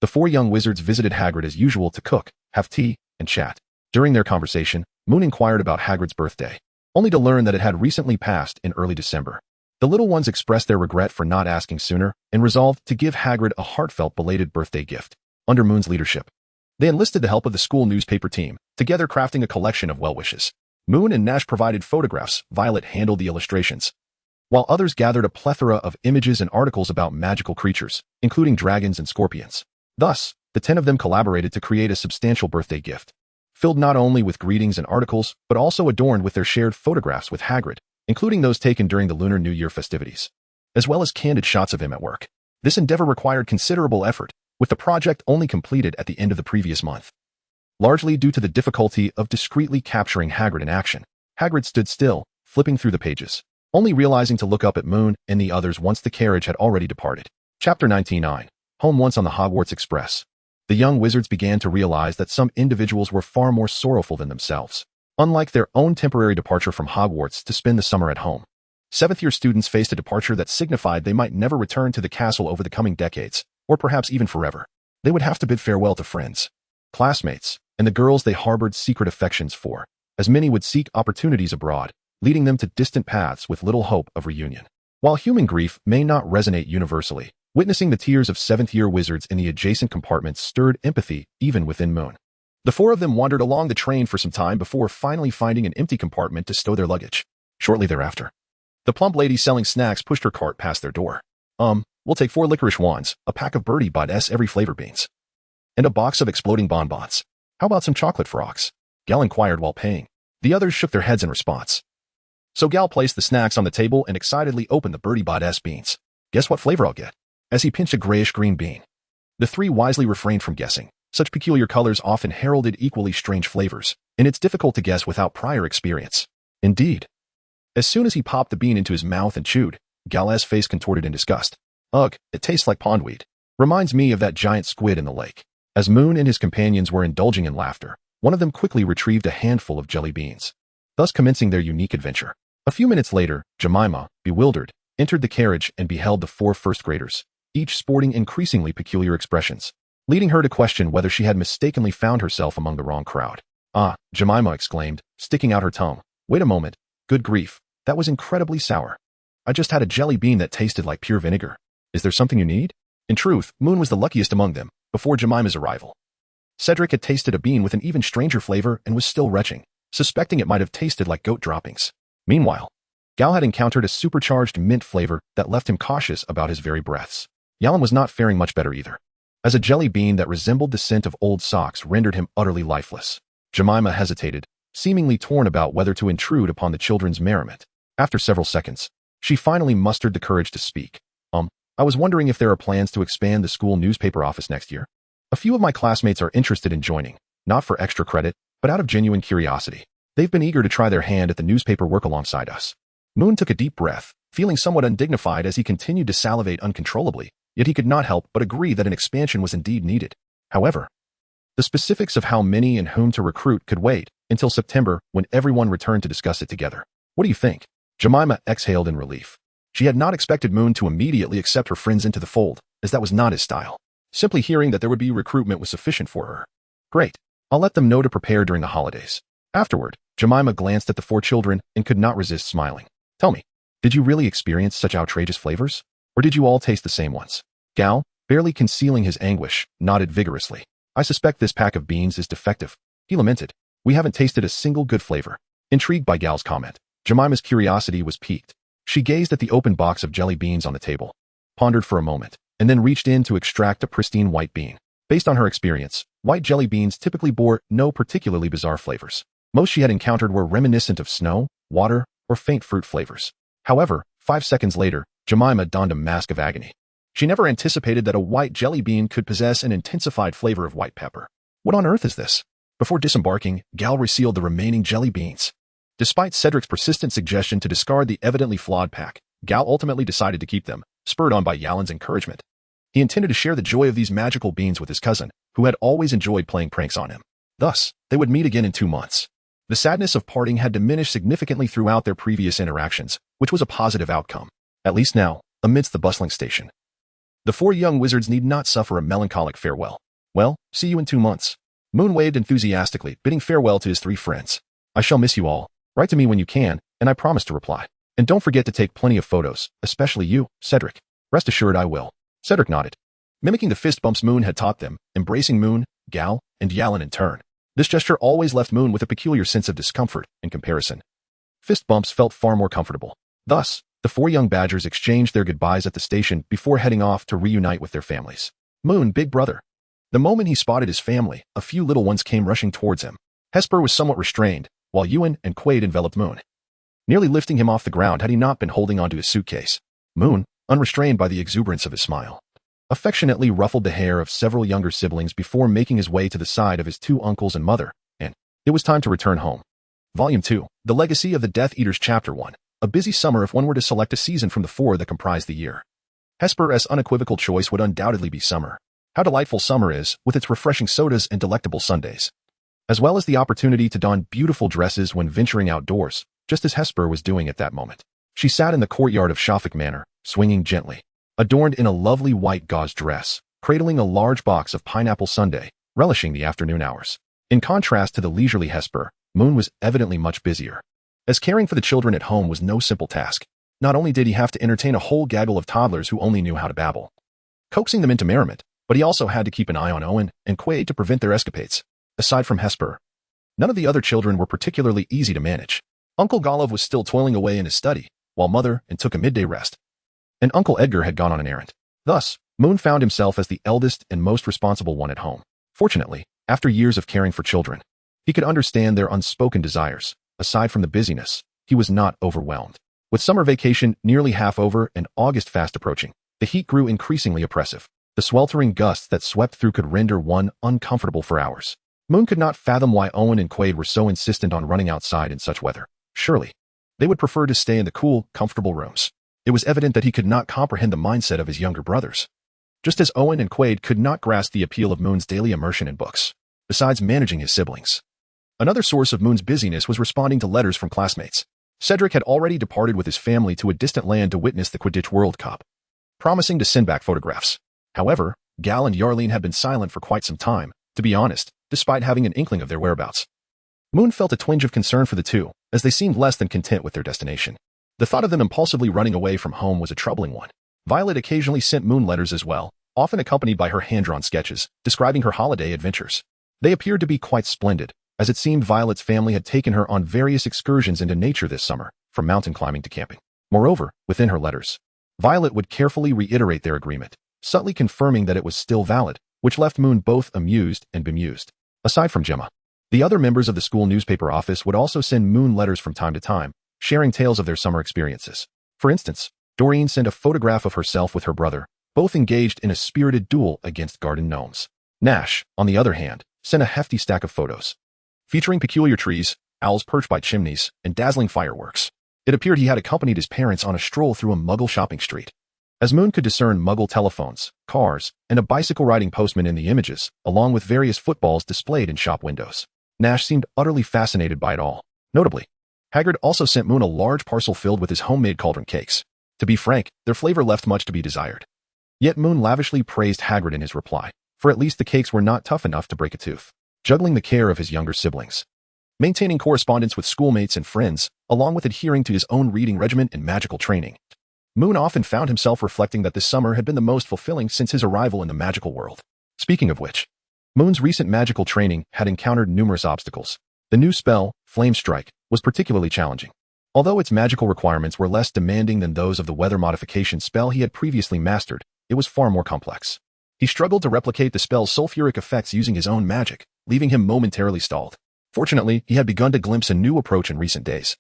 the 4 young wizards visited Hagrid as usual to cook, have tea, and chat. During their conversation, Moon inquired about Hagrid's birthday, only to learn that it had recently passed in early December. The little ones expressed their regret for not asking sooner and resolved to give Hagrid a heartfelt belated birthday gift. Under Moon's leadership, they enlisted the help of the school newspaper team, together crafting a collection of well wishes. Moon and Nash provided photographs, Violet handled the illustrations, while others gathered a plethora of images and articles about magical creatures, including dragons and scorpions. Thus, the 10 of them collaborated to create a substantial birthday gift, filled not only with greetings and articles, but also adorned with their shared photographs with Hagrid, including those taken during the Lunar New Year festivities, as well as candid shots of him at work. This endeavor required considerable effort, with the project only completed at the end of the previous month. Largely due to the difficulty of discreetly capturing Hagrid in action, Hagrid stood still, flipping through the pages, only realizing to look up at Moon and the others once the carriage had already departed. Chapter 99. Home once on the Hogwarts Express. The young wizards began to realize that some individuals were far more sorrowful than themselves. Unlike their own temporary departure from Hogwarts to spend the summer at home, seventh-year students faced a departure that signified they might never return to the castle over the coming decades, or perhaps even forever. They would have to bid farewell to friends, classmates, and the girls they harbored secret affections for, as many would seek opportunities abroad, leading them to distant paths with little hope of reunion. While human grief may not resonate universally, witnessing the tears of seventh-year wizards in the adjacent compartments stirred empathy even within Moon. The four of them wandered along the train for some time before finally finding an empty compartment to stow their luggage. Shortly thereafter, the plump lady selling snacks pushed her cart past their door. We'll take 4 licorice wands, a pack of Birdie Bots every flavor beans, and a box of exploding bonbons. How about some chocolate frogs? Gal inquired while paying. The others shook their heads in response. So Gal placed the snacks on the table and excitedly opened the Birdie Bots beans. Guess what flavor I'll get? As he pinched a grayish-green bean. The three wisely refrained from guessing. Such peculiar colors often heralded equally strange flavors, and it's difficult to guess without prior experience. Indeed. As soon as he popped the bean into his mouth and chewed, Gal's face contorted in disgust. Ugh, it tastes like pondweed. Reminds me of that giant squid in the lake. As Moon and his companions were indulging in laughter, one of them quickly retrieved a handful of jelly beans, thus commencing their unique adventure. A few minutes later, Jemima, bewildered, entered the carriage and beheld the 4 first graders, each sporting increasingly peculiar expressions, leading her to question whether she had mistakenly found herself among the wrong crowd. Ah, Jemima exclaimed, sticking out her tongue. Wait a moment. Good grief, that was incredibly sour. I just had a jelly bean that tasted like pure vinegar. Is there something you need? In truth, Moon was the luckiest among them, before Jemima's arrival. Cedric had tasted a bean with an even stranger flavor and was still retching, suspecting it might have tasted like goat droppings. Meanwhile, Gal had encountered a supercharged mint flavor that left him cautious about his very breaths. Yalan was not faring much better either, as a jelly bean that resembled the scent of old socks rendered him utterly lifeless. Jemima hesitated, seemingly torn about whether to intrude upon the children's merriment. After several seconds, she finally mustered the courage to speak. I was wondering if there are plans to expand the school newspaper office next year. A few of my classmates are interested in joining, not for extra credit, but out of genuine curiosity. They've been eager to try their hand at the newspaper work alongside us. Moon took a deep breath, feeling somewhat undignified as he continued to salivate uncontrollably, yet he could not help but agree that an expansion was indeed needed. However, the specifics of how many and whom to recruit could wait until September when everyone returned to discuss it together. What do you think? Jemima exhaled in relief. She had not expected Moon to immediately accept her friends into the fold, as that was not his style. Simply hearing that there would be recruitment was sufficient for her. Great. I'll let them know to prepare during the holidays. Afterward, Jemima glanced at the 4 children and could not resist smiling. Tell me, did you really experience such outrageous flavors? Or did you all taste the same ones? Gal, barely concealing his anguish, nodded vigorously. I suspect this pack of beans is defective. He lamented. We haven't tasted a single good flavor. Intrigued by Gal's comment, Jemima's curiosity was piqued. She gazed at the open box of jelly beans on the table, pondered for a moment, and then reached in to extract a pristine white bean. Based on her experience, white jelly beans typically bore no particularly bizarre flavors. Most she had encountered were reminiscent of snow, water, or faint fruit flavors. However, 5 seconds later, Jemima donned a mask of agony. She never anticipated that a white jelly bean could possess an intensified flavor of white pepper. What on earth is this? Before disembarking, Gal resealed the remaining jelly beans. Despite Cedric's persistent suggestion to discard the evidently flawed pack, Gal ultimately decided to keep them, spurred on by Yalan's encouragement. He intended to share the joy of these magical beans with his cousin, who had always enjoyed playing pranks on him. Thus, they would meet again in 2 months. The sadness of parting had diminished significantly throughout their previous interactions, which was a positive outcome, at least now, amidst the bustling station. The 4 young wizards need not suffer a melancholic farewell. Well, see you in 2 months. Moon waved enthusiastically, bidding farewell to his 3 friends. I shall miss you all. Write to me when you can, and I promise to reply. And don't forget to take plenty of photos, especially you, Cedric. Rest assured I will. Cedric nodded, mimicking the fist bumps Moon had taught them, embracing Moon, Gal, and Yalan in turn. This gesture always left Moon with a peculiar sense of discomfort in comparison. Fist bumps felt far more comfortable. Thus, the 4 young badgers exchanged their goodbyes at the station before heading off to reunite with their families. Moon, big brother. The moment he spotted his family, a few little ones came rushing towards him. Hesper was somewhat restrained, while Ewan and Quaid enveloped Moon, nearly lifting him off the ground had he not been holding onto his suitcase. Moon, unrestrained by the exuberance of his smile, affectionately ruffled the hair of several younger siblings before making his way to the side of his 2 uncles and mother, and it was time to return home. Volume 2, The Legacy of the Death Eaters Chapter 1, a busy summer if one were to select a season from the 4 that comprised the year. Hesper's unequivocal choice would undoubtedly be summer. How delightful summer is, with its refreshing sodas and delectable sundaes. As well as the opportunity to don beautiful dresses when venturing outdoors, just as Hesper was doing at that moment. She sat in the courtyard of Shafik Manor, swinging gently, adorned in a lovely white gauze dress, cradling a large box of pineapple sundae, relishing the afternoon hours. In contrast to the leisurely Hesper, Moon was evidently much busier. As caring for the children at home was no simple task, not only did he have to entertain a whole gaggle of toddlers who only knew how to babble, coaxing them into merriment, but he also had to keep an eye on Owen and Quaid to prevent their escapades. Aside from Hesper, none of the other children were particularly easy to manage. Uncle Golov was still toiling away in his study, while Mother and took a midday rest. And Uncle Edgar had gone on an errand. Thus, Moon found himself as the eldest and most responsible one at home. Fortunately, after years of caring for children, he could understand their unspoken desires. Aside from the busyness, he was not overwhelmed. With summer vacation nearly half over and August fast approaching, the heat grew increasingly oppressive. The sweltering gusts that swept through could render one uncomfortable for hours. Moon could not fathom why Owen and Quaid were so insistent on running outside in such weather. Surely, they would prefer to stay in the cool, comfortable rooms. It was evident that he could not comprehend the mindset of his younger brothers. Just as Owen and Quaid could not grasp the appeal of Moon's daily immersion in books, besides managing his siblings. Another source of Moon's busyness was responding to letters from classmates. Cedric had already departed with his family to a distant land to witness the Quidditch World Cup, promising to send back photographs. However, Gal and Yarlene had been silent for quite some time, to be honest, despite having an inkling of their whereabouts. Moon felt a twinge of concern for the two, as they seemed less than content with their destination. The thought of them impulsively running away from home was a troubling one. Violet occasionally sent Moon letters as well, often accompanied by her hand-drawn sketches, describing her holiday adventures. They appeared to be quite splendid, as it seemed Violet's family had taken her on various excursions into nature this summer, from mountain climbing to camping. Moreover, within her letters, Violet would carefully reiterate their agreement, subtly confirming that it was still valid, which left Moon both amused and bemused. Aside from Gemma, the other members of the school newspaper office would also send Moon letters from time to time, sharing tales of their summer experiences. For instance, Doreen sent a photograph of herself with her brother, both engaged in a spirited duel against garden gnomes. Nash, on the other hand, sent a hefty stack of photos, featuring peculiar trees, owls perched by chimneys, and dazzling fireworks. It appeared he had accompanied his parents on a stroll through a Muggle shopping street. As Moon could discern Muggle telephones, cars, and a bicycle-riding postman in the images, along with various footballs displayed in shop windows, Nash seemed utterly fascinated by it all. Notably, Hagrid also sent Moon a large parcel filled with his homemade cauldron cakes. To be frank, their flavor left much to be desired. Yet Moon lavishly praised Hagrid in his reply, for at least the cakes were not tough enough to break a tooth. Juggling the care of his younger siblings, maintaining correspondence with schoolmates and friends, along with adhering to his own reading regimen and magical training, Moon often found himself reflecting that this summer had been the most fulfilling since his arrival in the magical world. Speaking of which, Moon's recent magical training had encountered numerous obstacles. The new spell, Flame Strike, was particularly challenging. Although its magical requirements were less demanding than those of the weather modification spell he had previously mastered, it was far more complex. He struggled to replicate the spell's sulfuric effects using his own magic, leaving him momentarily stalled. Fortunately, he had begun to glimpse a new approach in recent days,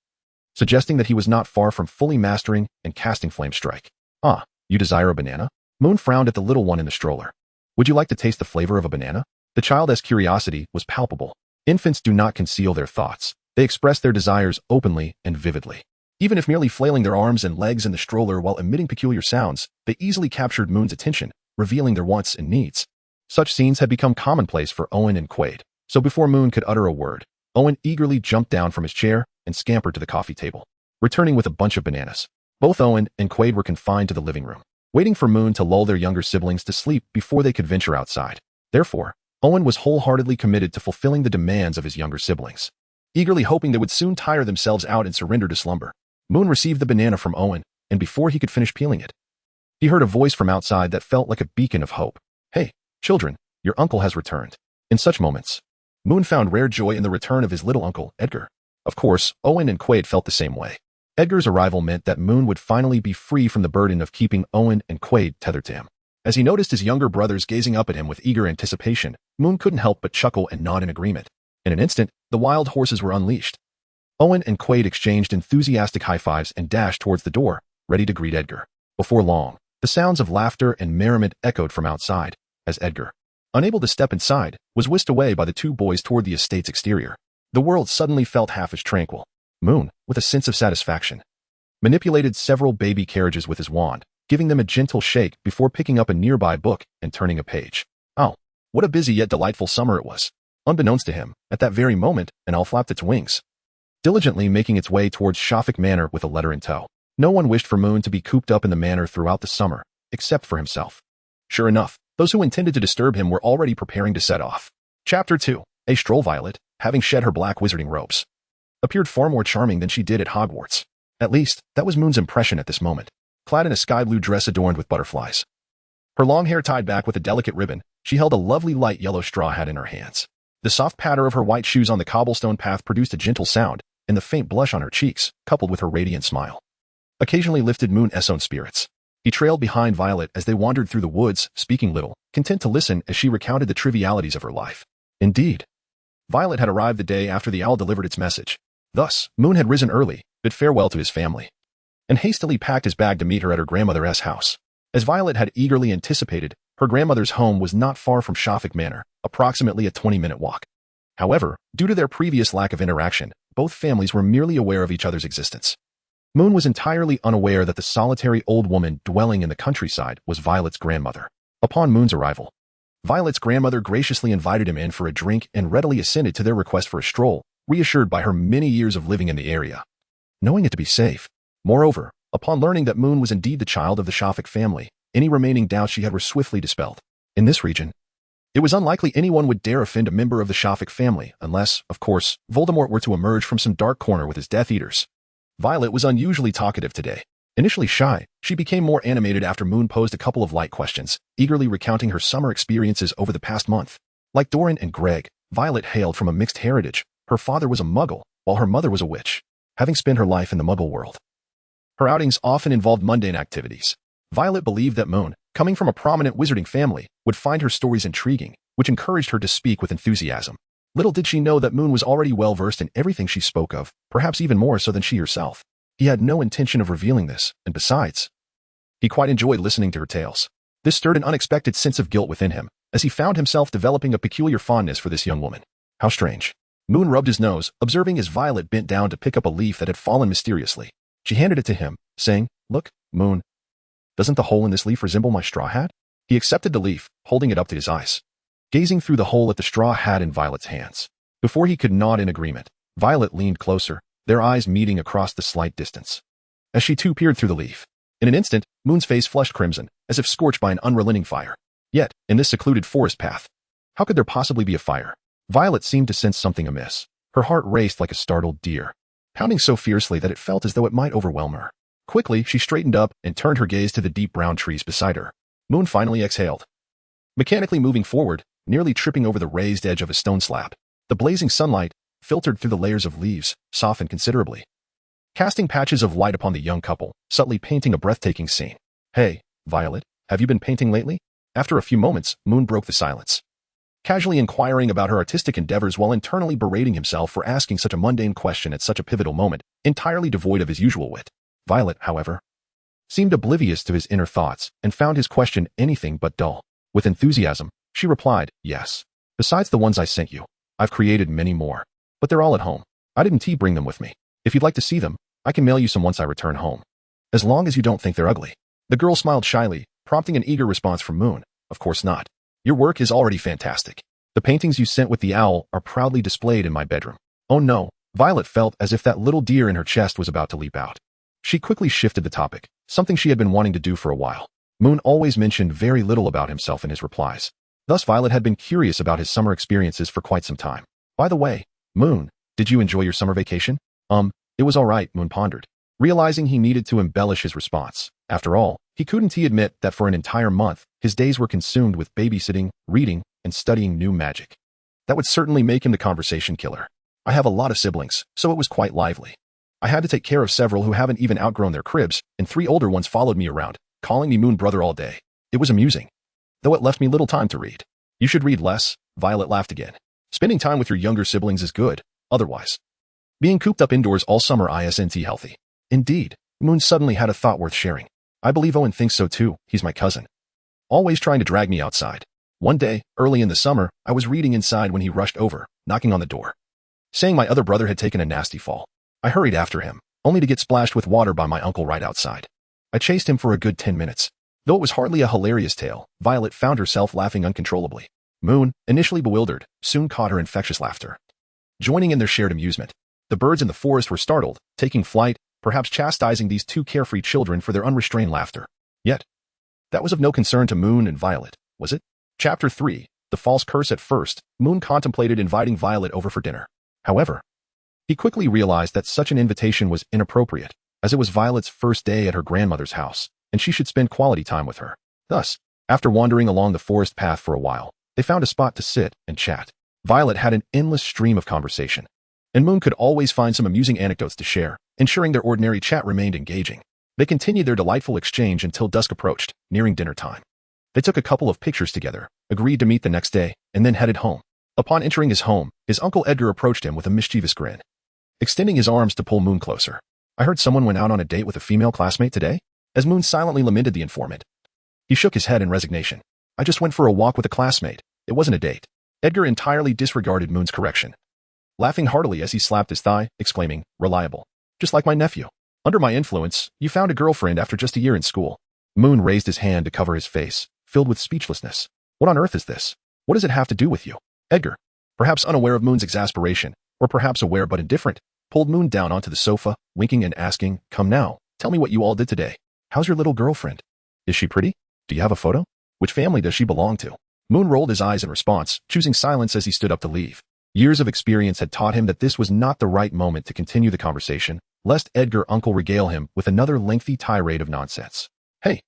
suggesting that he was not far from fully mastering and casting Flame Strike. Ah, you desire a banana? Moon frowned at the little one in the stroller. Would you like to taste the flavor of a banana? The child's curiosity was palpable. Infants do not conceal their thoughts. They express their desires openly and vividly. Even if merely flailing their arms and legs in the stroller while emitting peculiar sounds, they easily captured Moon's attention, revealing their wants and needs. Such scenes had become commonplace for Owen and Quaid, so before Moon could utter a word, Owen eagerly jumped down from his chair and scampered to the coffee table, returning with a bunch of bananas. Both Owen and Quaid were confined to the living room, waiting for Moon to lull their younger siblings to sleep before they could venture outside. Therefore, Owen was wholeheartedly committed to fulfilling the demands of his younger siblings, eagerly hoping they would soon tire themselves out and surrender to slumber. Moon received the banana from Owen, and before he could finish peeling it, he heard a voice from outside that felt like a beacon of hope. Hey, children, your uncle has returned. In such moments, Moon found rare joy in the return of his little uncle, Edgar. Of course, Owen and Quaid felt the same way. Edgar's arrival meant that Moon would finally be free from the burden of keeping Owen and Quaid tethered to him. As he noticed his younger brothers gazing up at him with eager anticipation, Moon couldn't help but chuckle and nod in agreement. In an instant, the wild horses were unleashed. Owen and Quaid exchanged enthusiastic high-fives and dashed towards the door, ready to greet Edgar. Before long, the sounds of laughter and merriment echoed from outside, as Edgar, unable to step inside, was whisked away by the two boys toward the estate's exterior. The world suddenly felt half as tranquil. Moon, with a sense of satisfaction, manipulated several baby carriages with his wand, giving them a gentle shake before picking up a nearby book and turning a page. Oh, what a busy yet delightful summer it was. Unbeknownst to him, at that very moment, an owl flapped its wings, diligently making its way towards Shafik Manor with a letter in tow. No one wished for Moon to be cooped up in the manor throughout the summer, except for himself. Sure enough, those who intended to disturb him were already preparing to set off. Chapter 2. A stroll. Violet, having shed her black wizarding robes, appeared far more charming than she did at Hogwarts. At least, that was Moon's impression at this moment. Clad in a sky blue dress adorned with butterflies, her long hair tied back with a delicate ribbon, she held a lovely light yellow straw hat in her hands. The soft patter of her white shoes on the cobblestone path produced a gentle sound, and the faint blush on her cheeks, coupled with her radiant smile, occasionally lifted Moon's own spirits. He trailed behind Violet as they wandered through the woods, speaking little, content to listen as she recounted the trivialities of her life. Indeed, Violet had arrived the day after the owl delivered its message. Thus, Moon had risen early, bid farewell to his family, and hastily packed his bag to meet her at her grandmother's house. As Violet had eagerly anticipated, her grandmother's home was not far from Shafik Manor, approximately a 20-minute walk. However, due to their previous lack of interaction, both families were merely aware of each other's existence. Moon was entirely unaware that the solitary old woman dwelling in the countryside was Violet's grandmother. Upon Moon's arrival, Violet's grandmother graciously invited him in for a drink and readily assented to their request for a stroll, reassured by her many years of living in the area, knowing it to be safe. Moreover, upon learning that Moon was indeed the child of the Shafik family, any remaining doubts she had were swiftly dispelled. In this region, it was unlikely anyone would dare offend a member of the Shafik family unless, of course, Voldemort were to emerge from some dark corner with his Death Eaters. Violet was unusually talkative today. Initially shy, she became more animated after Moon posed a couple of light questions, eagerly recounting her summer experiences over the past month. Like Doran and Greg, Violet hailed from a mixed heritage. Her father was a Muggle, while her mother was a witch, having spent her life in the Muggle world. Her outings often involved mundane activities. Violet believed that Moon, coming from a prominent wizarding family, would find her stories intriguing, which encouraged her to speak with enthusiasm. Little did she know that Moon was already well-versed in everything she spoke of, perhaps even more so than she herself. He had no intention of revealing this, and besides, he quite enjoyed listening to her tales. This stirred an unexpected sense of guilt within him, as he found himself developing a peculiar fondness for this young woman. How strange. Moon rubbed his nose, observing as Violet bent down to pick up a leaf that had fallen mysteriously. She handed it to him, saying, "Look, Moon, doesn't the hole in this leaf resemble my straw hat?" He accepted the leaf, holding it up to his eyes, gazing through the hole at the straw hat in Violet's hands. Before he could nod in agreement, Violet leaned closer, their eyes meeting across the slight distance. As she too peered through the leaf, in an instant, Moon's face flushed crimson, as if scorched by an unrelenting fire. Yet, in this secluded forest path, how could there possibly be a fire? Violet seemed to sense something amiss. Her heart raced like a startled deer, pounding so fiercely that it felt as though it might overwhelm her. Quickly, she straightened up and turned her gaze to the deep brown trees beside her. Moon finally exhaled, mechanically moving forward, nearly tripping over the raised edge of a stone slab. The blazing sunlight, filtered through the layers of leaves, softened considerably, casting patches of light upon the young couple, subtly painting a breathtaking scene. "Hey, Violet, have you been painting lately?" After a few moments, Moon broke the silence, casually inquiring about her artistic endeavors while internally berating himself for asking such a mundane question at such a pivotal moment, entirely devoid of his usual wit. Violet, however, seemed oblivious to his inner thoughts and found his question anything but dull. With enthusiasm, she replied, "Yes. Besides the ones I sent you, I've created many more, but they're all at home. I didn't bring them with me. If you'd like to see them, I can mail you some once I return home, as long as you don't think they're ugly." The girl smiled shyly, prompting an eager response from Moon. "Of course not. Your work is already fantastic. The paintings you sent with the owl are proudly displayed in my bedroom." Oh no, Violet felt as if that little deer in her chest was about to leap out. She quickly shifted the topic, something she had been wanting to do for a while. Moon always mentioned very little about himself in his replies. Thus Violet had been curious about his summer experiences for quite some time. "By the way, Moon, did you enjoy your summer vacation?" It was all right," Moon pondered, realizing he needed to embellish his response. After all, he couldn't admit that for an entire month, his days were consumed with babysitting, reading, and studying new magic. That would certainly make him the conversation killer. "I have a lot of siblings, so it was quite lively. I had to take care of several who haven't even outgrown their cribs, and 3 older ones followed me around, calling me Moon Brother all day. It was amusing, though it left me little time to read." "You should read less," Violet laughed again. "Spending time with your younger siblings is good, otherwise being cooped up indoors all summer isn't healthy." Indeed, Moon suddenly had a thought worth sharing. "I believe Owen thinks so too. He's my cousin, always trying to drag me outside. One day, early in the summer, I was reading inside when he rushed over, knocking on the door, saying my other brother had taken a nasty fall. I hurried after him, only to get splashed with water by my uncle right outside. I chased him for a good 10 minutes, Though it was hardly a hilarious tale, Violet found herself laughing uncontrollably. Moon, initially bewildered, soon caught her infectious laughter. Joining in their shared amusement, the birds in the forest were startled, taking flight, perhaps chastising these two carefree children for their unrestrained laughter. Yet, that was of no concern to Moon and Violet, was it? Chapter 3, The False Curse. At first, Moon contemplated inviting Violet over for dinner. However, he quickly realized that such an invitation was inappropriate, as it was Violet's first day at her grandmother's house, and she should spend quality time with her. Thus, after wandering along the forest path for a while, they found a spot to sit and chat. Violet had an endless stream of conversation, and Moon could always find some amusing anecdotes to share, ensuring their ordinary chat remained engaging. They continued their delightful exchange until dusk approached, nearing dinner time. They took a couple of pictures together, agreed to meet the next day, and then headed home. Upon entering his home, his Uncle Edgar approached him with a mischievous grin, extending his arms to pull Moon closer. "I heard someone went out on a date with a female classmate today?" As Moon silently lamented the informant, he shook his head in resignation. "I just went for a walk with a classmate. It wasn't a date." Edgar entirely disregarded Moon's correction, laughing heartily as he slapped his thigh, exclaiming, "Reliable. Just like my nephew. Under my influence, you found a girlfriend after just a year in school." Moon raised his hand to cover his face, filled with speechlessness. "What on earth is this? What does it have to do with you?" Edgar, perhaps unaware of Moon's exasperation, or perhaps aware but indifferent, pulled Moon down onto the sofa, winking and asking, "Come now, tell me what you all did today. How's your little girlfriend? Is she pretty? Do you have a photo? Which family does she belong to?" Moon rolled his eyes in response, choosing silence as he stood up to leave. Years of experience had taught him that this was not the right moment to continue the conversation, lest Edgar uncle regale him with another lengthy tirade of nonsense. "Hey,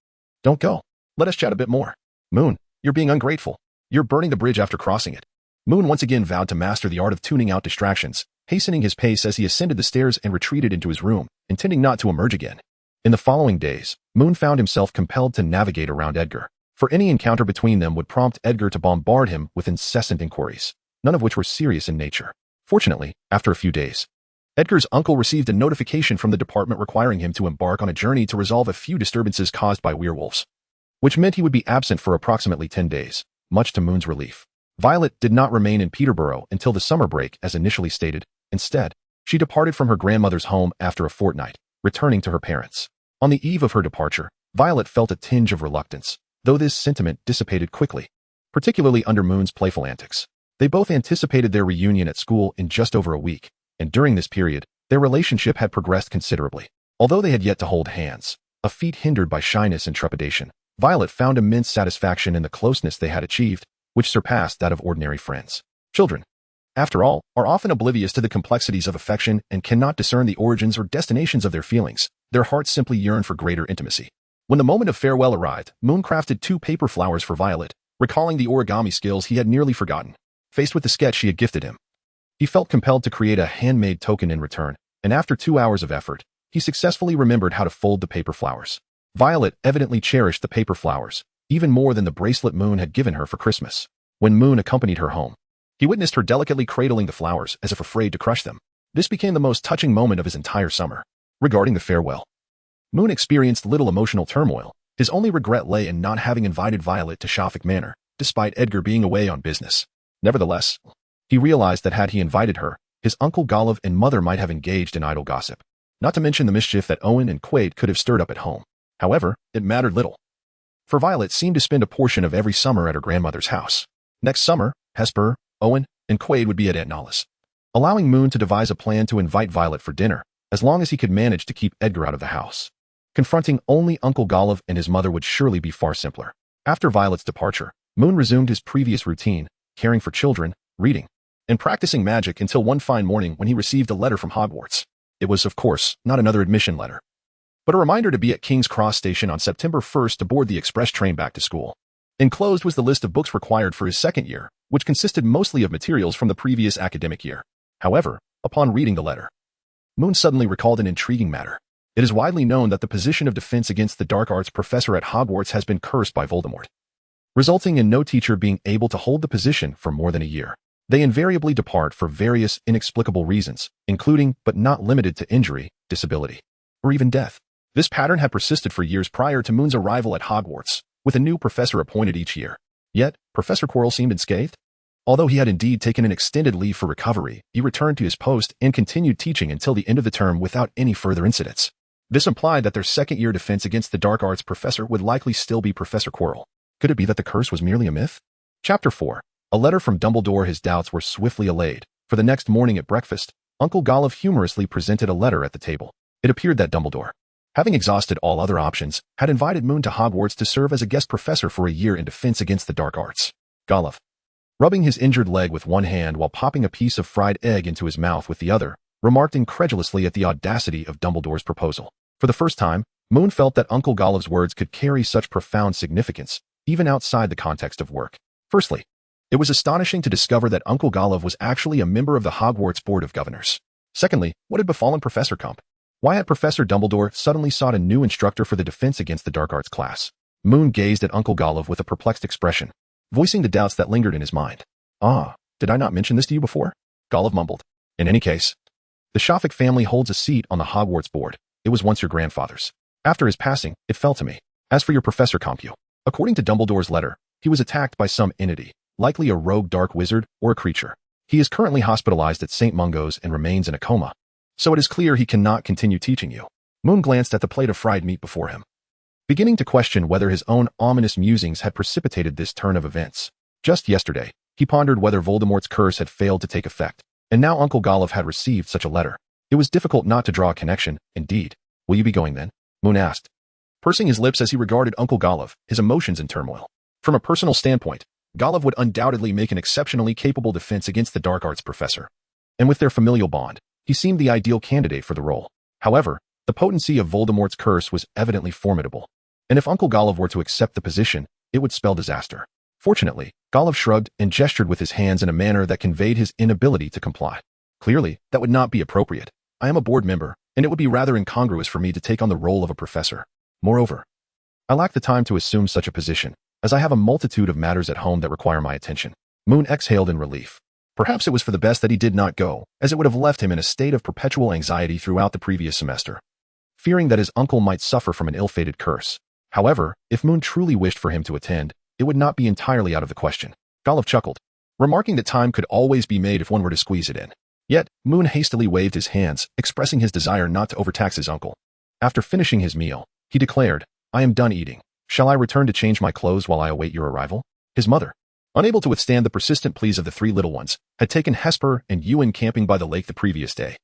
don't go. Let us chat a bit more." "Moon, you're being ungrateful. You're burning the bridge after crossing it." Moon once again vowed to master the art of tuning out distractions, hastening his pace as he ascended the stairs and retreated into his room, intending not to emerge again. In the following days, Moon found himself compelled to navigate around Edgar, for any encounter between them would prompt Edgar to bombard him with incessant inquiries, none of which were serious in nature. Fortunately, after a few days, Edgar's uncle received a notification from the department requiring him to embark on a journey to resolve a few disturbances caused by werewolves, which meant he would be absent for approximately 10 days, much to Moon's relief. Violet did not remain in Peterborough until the summer break as initially stated. Instead, she departed from her grandmother's home after a fortnight, returning to her parents'. On the eve of her departure, Violet felt a tinge of reluctance, though this sentiment dissipated quickly, particularly under Moon's playful antics. They both anticipated their reunion at school in just over a week, and during this period, their relationship had progressed considerably. Although they had yet to hold hands, a feat hindered by shyness and trepidation, Violet found immense satisfaction in the closeness they had achieved, which surpassed that of ordinary friends. Children, after all, are often oblivious to the complexities of affection and cannot discern the origins or destinations of their feelings. Their hearts simply yearn for greater intimacy. When the moment of farewell arrived, Moon crafted 2 paper flowers for Violet, recalling the origami skills he had nearly forgotten. Faced with the sketch she had gifted him, he felt compelled to create a handmade token in return, and after 2 hours of effort, he successfully remembered how to fold the paper flowers. Violet evidently cherished the paper flowers, even more than the bracelet Moon had given her for Christmas. When Moon accompanied her home, he witnessed her delicately cradling the flowers as if afraid to crush them. This became the most touching moment of his entire summer. Regarding the farewell, Moon experienced little emotional turmoil. His only regret lay in not having invited Violet to Shafik Manor, despite Edgar being away on business. Nevertheless, he realized that had he invited her, his Uncle Golov and mother might have engaged in idle gossip, not to mention the mischief that Owen and Quaid could have stirred up at home. However, it mattered little, for Violet seemed to spend a portion of every summer at her grandmother's house. Next summer, Hesper, Owen, and Quaid would be at Aunt Nala's, allowing Moon to devise a plan to invite Violet for dinner, as long as he could manage to keep Edgar out of the house. Confronting only Uncle Golov and his mother would surely be far simpler. After Violet's departure, Moon resumed his previous routine, caring for children, reading, and practicing magic until one fine morning when he received a letter from Hogwarts. It was, of course, not another admission letter, but a reminder to be at King's Cross Station on September 1st to board the express train back to school. Enclosed was the list of books required for his second year, which consisted mostly of materials from the previous academic year. However, upon reading the letter, Moon suddenly recalled an intriguing matter. It is widely known that the position of defense against the dark arts professor at Hogwarts has been cursed by Voldemort, resulting in no teacher being able to hold the position for more than a year. They invariably depart for various inexplicable reasons, including but not limited to injury, disability, or even death. This pattern had persisted for years prior to Moon's arrival at Hogwarts, with a new professor appointed each year. Yet, Professor Quirrell seemed unscathed. Although he had indeed taken an extended leave for recovery, he returned to his post and continued teaching until the end of the term without any further incidents. This implied that their second-year defense against the dark arts professor would likely still be Professor Quirrell. Could it be that the curse was merely a myth? Chapter 4. A letter from Dumbledore. His doubts were swiftly allayed, for the next morning at breakfast, Uncle Golliv humorously presented a letter at the table. It appeared that Dumbledore, having exhausted all other options, had invited Moon to Hogwarts to serve as a guest professor for a year in defense against the dark arts. Golliv, rubbing his injured leg with one hand while popping a piece of fried egg into his mouth with the other, remarked incredulously at the audacity of Dumbledore's proposal. For the first time, Moon felt that Uncle Golliv's words could carry such profound significance, even outside the context of work. Firstly, it was astonishing to discover that Uncle Golliv was actually a member of the Hogwarts Board of Governors. Secondly, what had befallen Professor Kump? Why had Professor Dumbledore suddenly sought a new instructor for the defense against the dark arts class? Moon gazed at Uncle Golliv with a perplexed expression, voicing the doubts that lingered in his mind. Ah, did I not mention this to you before? Golliv mumbled. In any case, the Shafik family holds a seat on the Hogwarts board. It was once your grandfather's. After his passing, it fell to me. As for your Professor Compu, according to Dumbledore's letter, he was attacked by some entity, likely a rogue dark wizard or a creature. He is currently hospitalized at St. Mungo's and remains in a coma. So it is clear he cannot continue teaching you. Moon glanced at the plate of fried meat before him, beginning to question whether his own ominous musings had precipitated this turn of events. Just yesterday, he pondered whether Voldemort's curse had failed to take effect, and now Uncle Golliv had received such a letter. It was difficult not to draw a connection. Indeed. Will you be going then? Moon asked, pursing his lips as he regarded Uncle Golliv, his emotions in turmoil. From a personal standpoint, Golliv would undoubtedly make an exceptionally capable defense against the dark arts professor. And with their familial bond, he seemed the ideal candidate for the role. However, the potency of Voldemort's curse was evidently formidable, and if Uncle Golliv were to accept the position, it would spell disaster. Fortunately, Golliv shrugged and gestured with his hands in a manner that conveyed his inability to comply. Clearly, that would not be appropriate. I am a board member, and it would be rather incongruous for me to take on the role of a professor. Moreover, I lack the time to assume such a position, as I have a multitude of matters at home that require my attention. Moon exhaled in relief. Perhaps it was for the best that he did not go, as it would have left him in a state of perpetual anxiety throughout the previous semester, fearing that his uncle might suffer from an ill-fated curse. However, if Moon truly wished for him to attend, it would not be entirely out of the question. Golliv chuckled, remarking that time could always be made if one were to squeeze it in. Yet, Moon hastily waved his hands, expressing his desire not to overtax his uncle. After finishing his meal, he declared, I am done eating. Shall I return to change my clothes while I await your arrival? His mother, unable to withstand the persistent pleas of the three little ones, had taken Hesper and Ewan camping by the lake the previous day.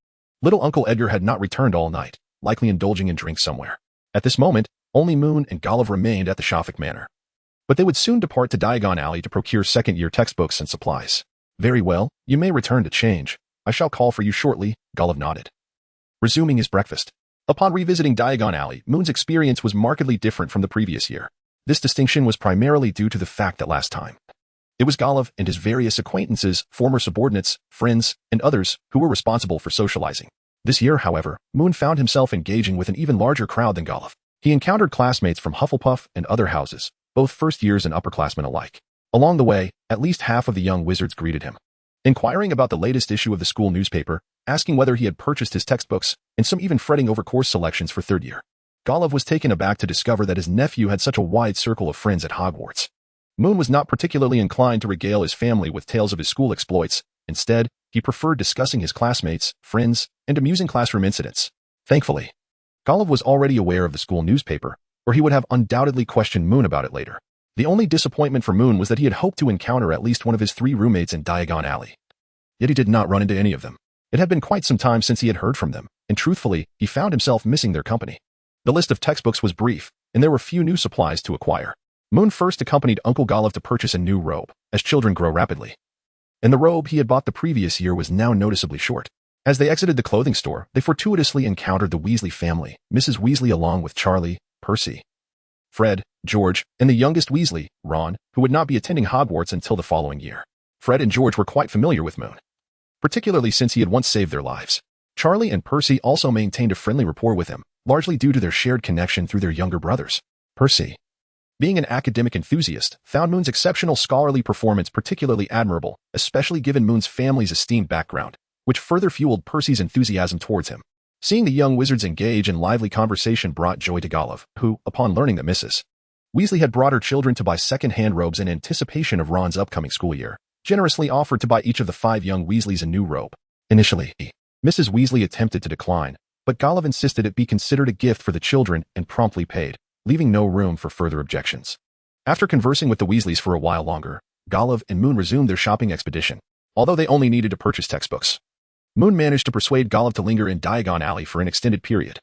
Little Uncle Edgar had not returned all night, likely indulging in drink somewhere. At this moment, only Moon and Golliv remained at the Shafik Manor. But they would soon depart to Diagon Alley to procure second-year textbooks and supplies. Very well, you may return to change. I shall call for you shortly, Golliv nodded, resuming his breakfast. Upon revisiting Diagon Alley, Moon's experience was markedly different from the previous year. This distinction was primarily due to the fact that last time, it was Golliv and his various acquaintances, former subordinates, friends, and others who were responsible for socializing. This year, however, Moon found himself engaging with an even larger crowd than Golliv. He encountered classmates from Hufflepuff and other houses, both first-years and upperclassmen alike. Along the way, at least half of the young wizards greeted him, inquiring about the latest issue of the school newspaper, asking whether he had purchased his textbooks, and some even fretting over course selections for third year. Golliv was taken aback to discover that his nephew had such a wide circle of friends at Hogwarts. Moon was not particularly inclined to regale his family with tales of his school exploits. Instead, he preferred discussing his classmates, friends, and amusing classroom incidents. Thankfully, Golliv was already aware of the school newspaper, or he would have undoubtedly questioned Moon about it later. The only disappointment for Moon was that he had hoped to encounter at least one of his three roommates in Diagon Alley. Yet he did not run into any of them. It had been quite some time since he had heard from them, and truthfully, he found himself missing their company. The list of textbooks was brief, and there were few new supplies to acquire. Moon first accompanied Uncle Golliv to purchase a new robe, as children grow rapidly. And the robe he had bought the previous year was now noticeably short. As they exited the clothing store, they fortuitously encountered the Weasley family, Mrs. Weasley along with Charlie, Percy, Fred, George, and the youngest Weasley, Ron, who would not be attending Hogwarts until the following year. Fred and George were quite familiar with Moon, particularly since he had once saved their lives. Charlie and Percy also maintained a friendly rapport with him, largely due to their shared connection through their younger brothers. Percy, being an academic enthusiast, found Moon's exceptional scholarly performance particularly admirable, especially given Moon's family's esteemed background, which further fueled Percy's enthusiasm towards him. Seeing the young wizards engage in lively conversation brought joy to Golliv, who, upon learning that Mrs. Weasley had brought her children to buy second-hand robes in anticipation of Ron's upcoming school year, generously offered to buy each of the 5 young Weasleys a new robe. Initially, Mrs. Weasley attempted to decline, but Golov insisted it be considered a gift for the children and promptly paid, leaving no room for further objections. After conversing with the Weasleys for a while longer, Golov and Moon resumed their shopping expedition, although they only needed to purchase textbooks. Moon managed to persuade Golov to linger in Diagon Alley for an extended period,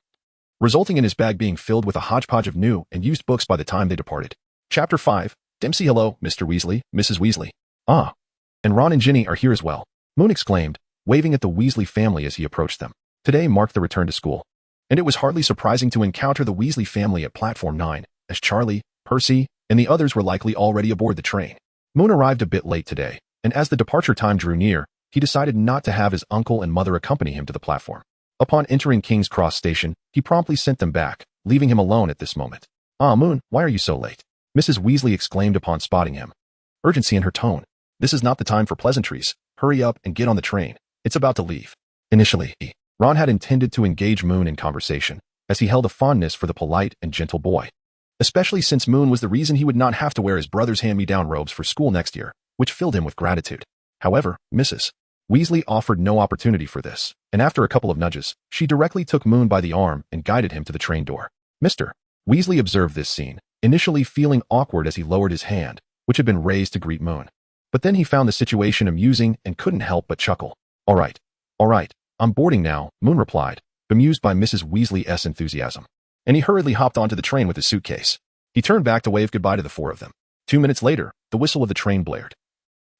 resulting in his bag being filled with a hodgepodge of new and used books by the time they departed. Chapter 5. Dempsey. Hello, Mr. Weasley, Mrs. Weasley. Ah, and Ron and Ginny are here as well, Moon exclaimed, waving at the Weasley family as he approached them. Today marked the return to school, and it was hardly surprising to encounter the Weasley family at Platform 9, as Charlie, Percy, and the others were likely already aboard the train. Moon arrived a bit late today, and as the departure time drew near, he decided not to have his uncle and mother accompany him to the platform. Upon entering King's Cross Station, he promptly sent them back, leaving him alone at this moment. Ah, Moon, why are you so late? Mrs. Weasley exclaimed upon spotting him, urgency in her tone. This is not the time for pleasantries. Hurry up and get on the train. It's about to leave. Initially, Ron had intended to engage Moon in conversation, as he held a fondness for the polite and gentle boy, especially since Moon was the reason he would not have to wear his brother's hand-me-down robes for school next year, which filled him with gratitude. However, Mrs. Weasley offered no opportunity for this, and after a couple of nudges, she directly took Moon by the arm and guided him to the train door. Mr. Weasley observed this scene, initially feeling awkward as he lowered his hand, which had been raised to greet Moon. But then he found the situation amusing and couldn't help but chuckle. All right, I'm boarding now, Moon replied, bemused by Mrs. Weasley's enthusiasm. And he hurriedly hopped onto the train with his suitcase. He turned back to wave goodbye to the four of them. 2 minutes later, the whistle of the train blared.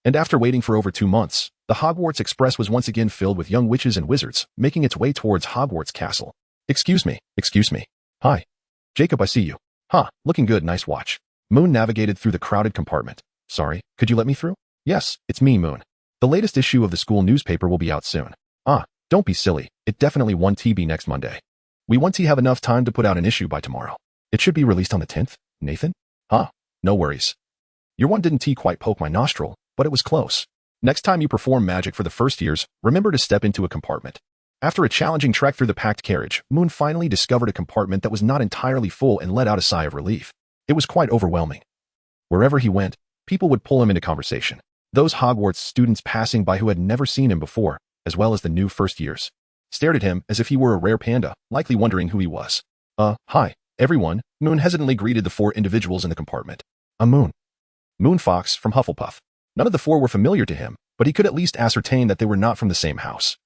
And after waiting for over 2 months, the Hogwarts Express was once again filled with young witches and wizards, making its way towards Hogwarts Castle. Excuse me. Hi. Jacob, I see you. Looking good, nice watch. Moon navigated through the crowded compartment. Sorry, could you let me through? Yes, it's me, Moon. The latest issue of the school newspaper will be out soon. Don't be silly, it definitely won't be next Monday. We won't have enough time to put out an issue by tomorrow. It should be released on the 10th, Nathan? No worries. Your one didn't quite poke my nostril, but it was close. Next time you perform magic for the first years, remember to step into a compartment. After a challenging trek through the packed carriage, Moon finally discovered a compartment that was not entirely full and let out a sigh of relief. It was quite overwhelming. Wherever he went, people would pull him into conversation. Those Hogwarts students passing by who had never seen him before, as well as the new first years, stared at him as if he were a rare panda, likely wondering who he was. Hi, everyone, Moon hesitantly greeted the 4 individuals in the compartment. Moon Fox from Hufflepuff. None of the 4 were familiar to him, but he could at least ascertain that they were not from the same house,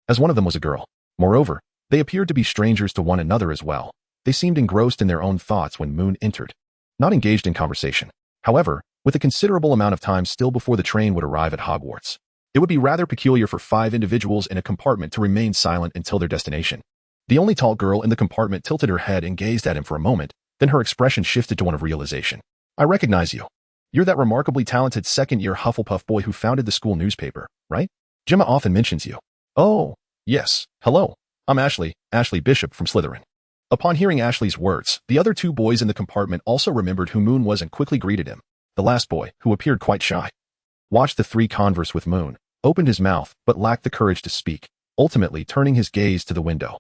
as one of them was a girl. Moreover, they appeared to be strangers to one another as well. They seemed engrossed in their own thoughts when Moon entered, not engaged in conversation. However, with a considerable amount of time still before the train would arrive at Hogwarts, it would be rather peculiar for 5 individuals in a compartment to remain silent until their destination. The only tall girl in the compartment tilted her head and gazed at him for a moment, then her expression shifted to one of realization. I recognize you. You're that remarkably talented second-year Hufflepuff boy who founded the school newspaper, right? Gemma often mentions you. Oh, yes. Hello. I'm Ashley Bishop from Slytherin. Upon hearing Ashley's words, the other 2 boys in the compartment also remembered who Moon was and quickly greeted him. The last boy, who appeared quite shy, watched the 3 converse with Moon, opened his mouth but lacked the courage to speak, ultimately turning his gaze to the window.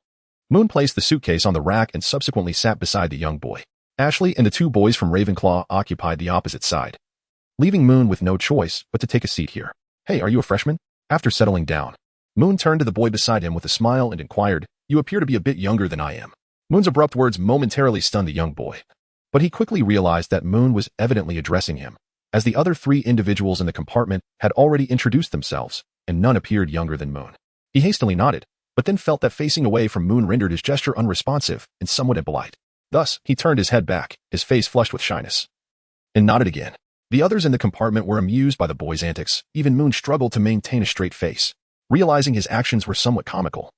Moon placed the suitcase on the rack and subsequently sat beside the young boy. Ashley and the 2 boys from Ravenclaw occupied the opposite side, leaving Moon with no choice but to take a seat here. Hey, are you a freshman? After settling down, Moon turned to the boy beside him with a smile and inquired, You appear to be a bit younger than I am. Moon's abrupt words momentarily stunned the young boy, but he quickly realized that Moon was evidently addressing him, as the other 3 individuals in the compartment had already introduced themselves, and none appeared younger than Moon. He hastily nodded, but then felt that facing away from Moon rendered his gesture unresponsive and somewhat impolite. Thus, he turned his head back, his face flushed with shyness, and nodded again. The others in the compartment were amused by the boy's antics. Even Moon struggled to maintain a straight face, realizing his actions were somewhat comical.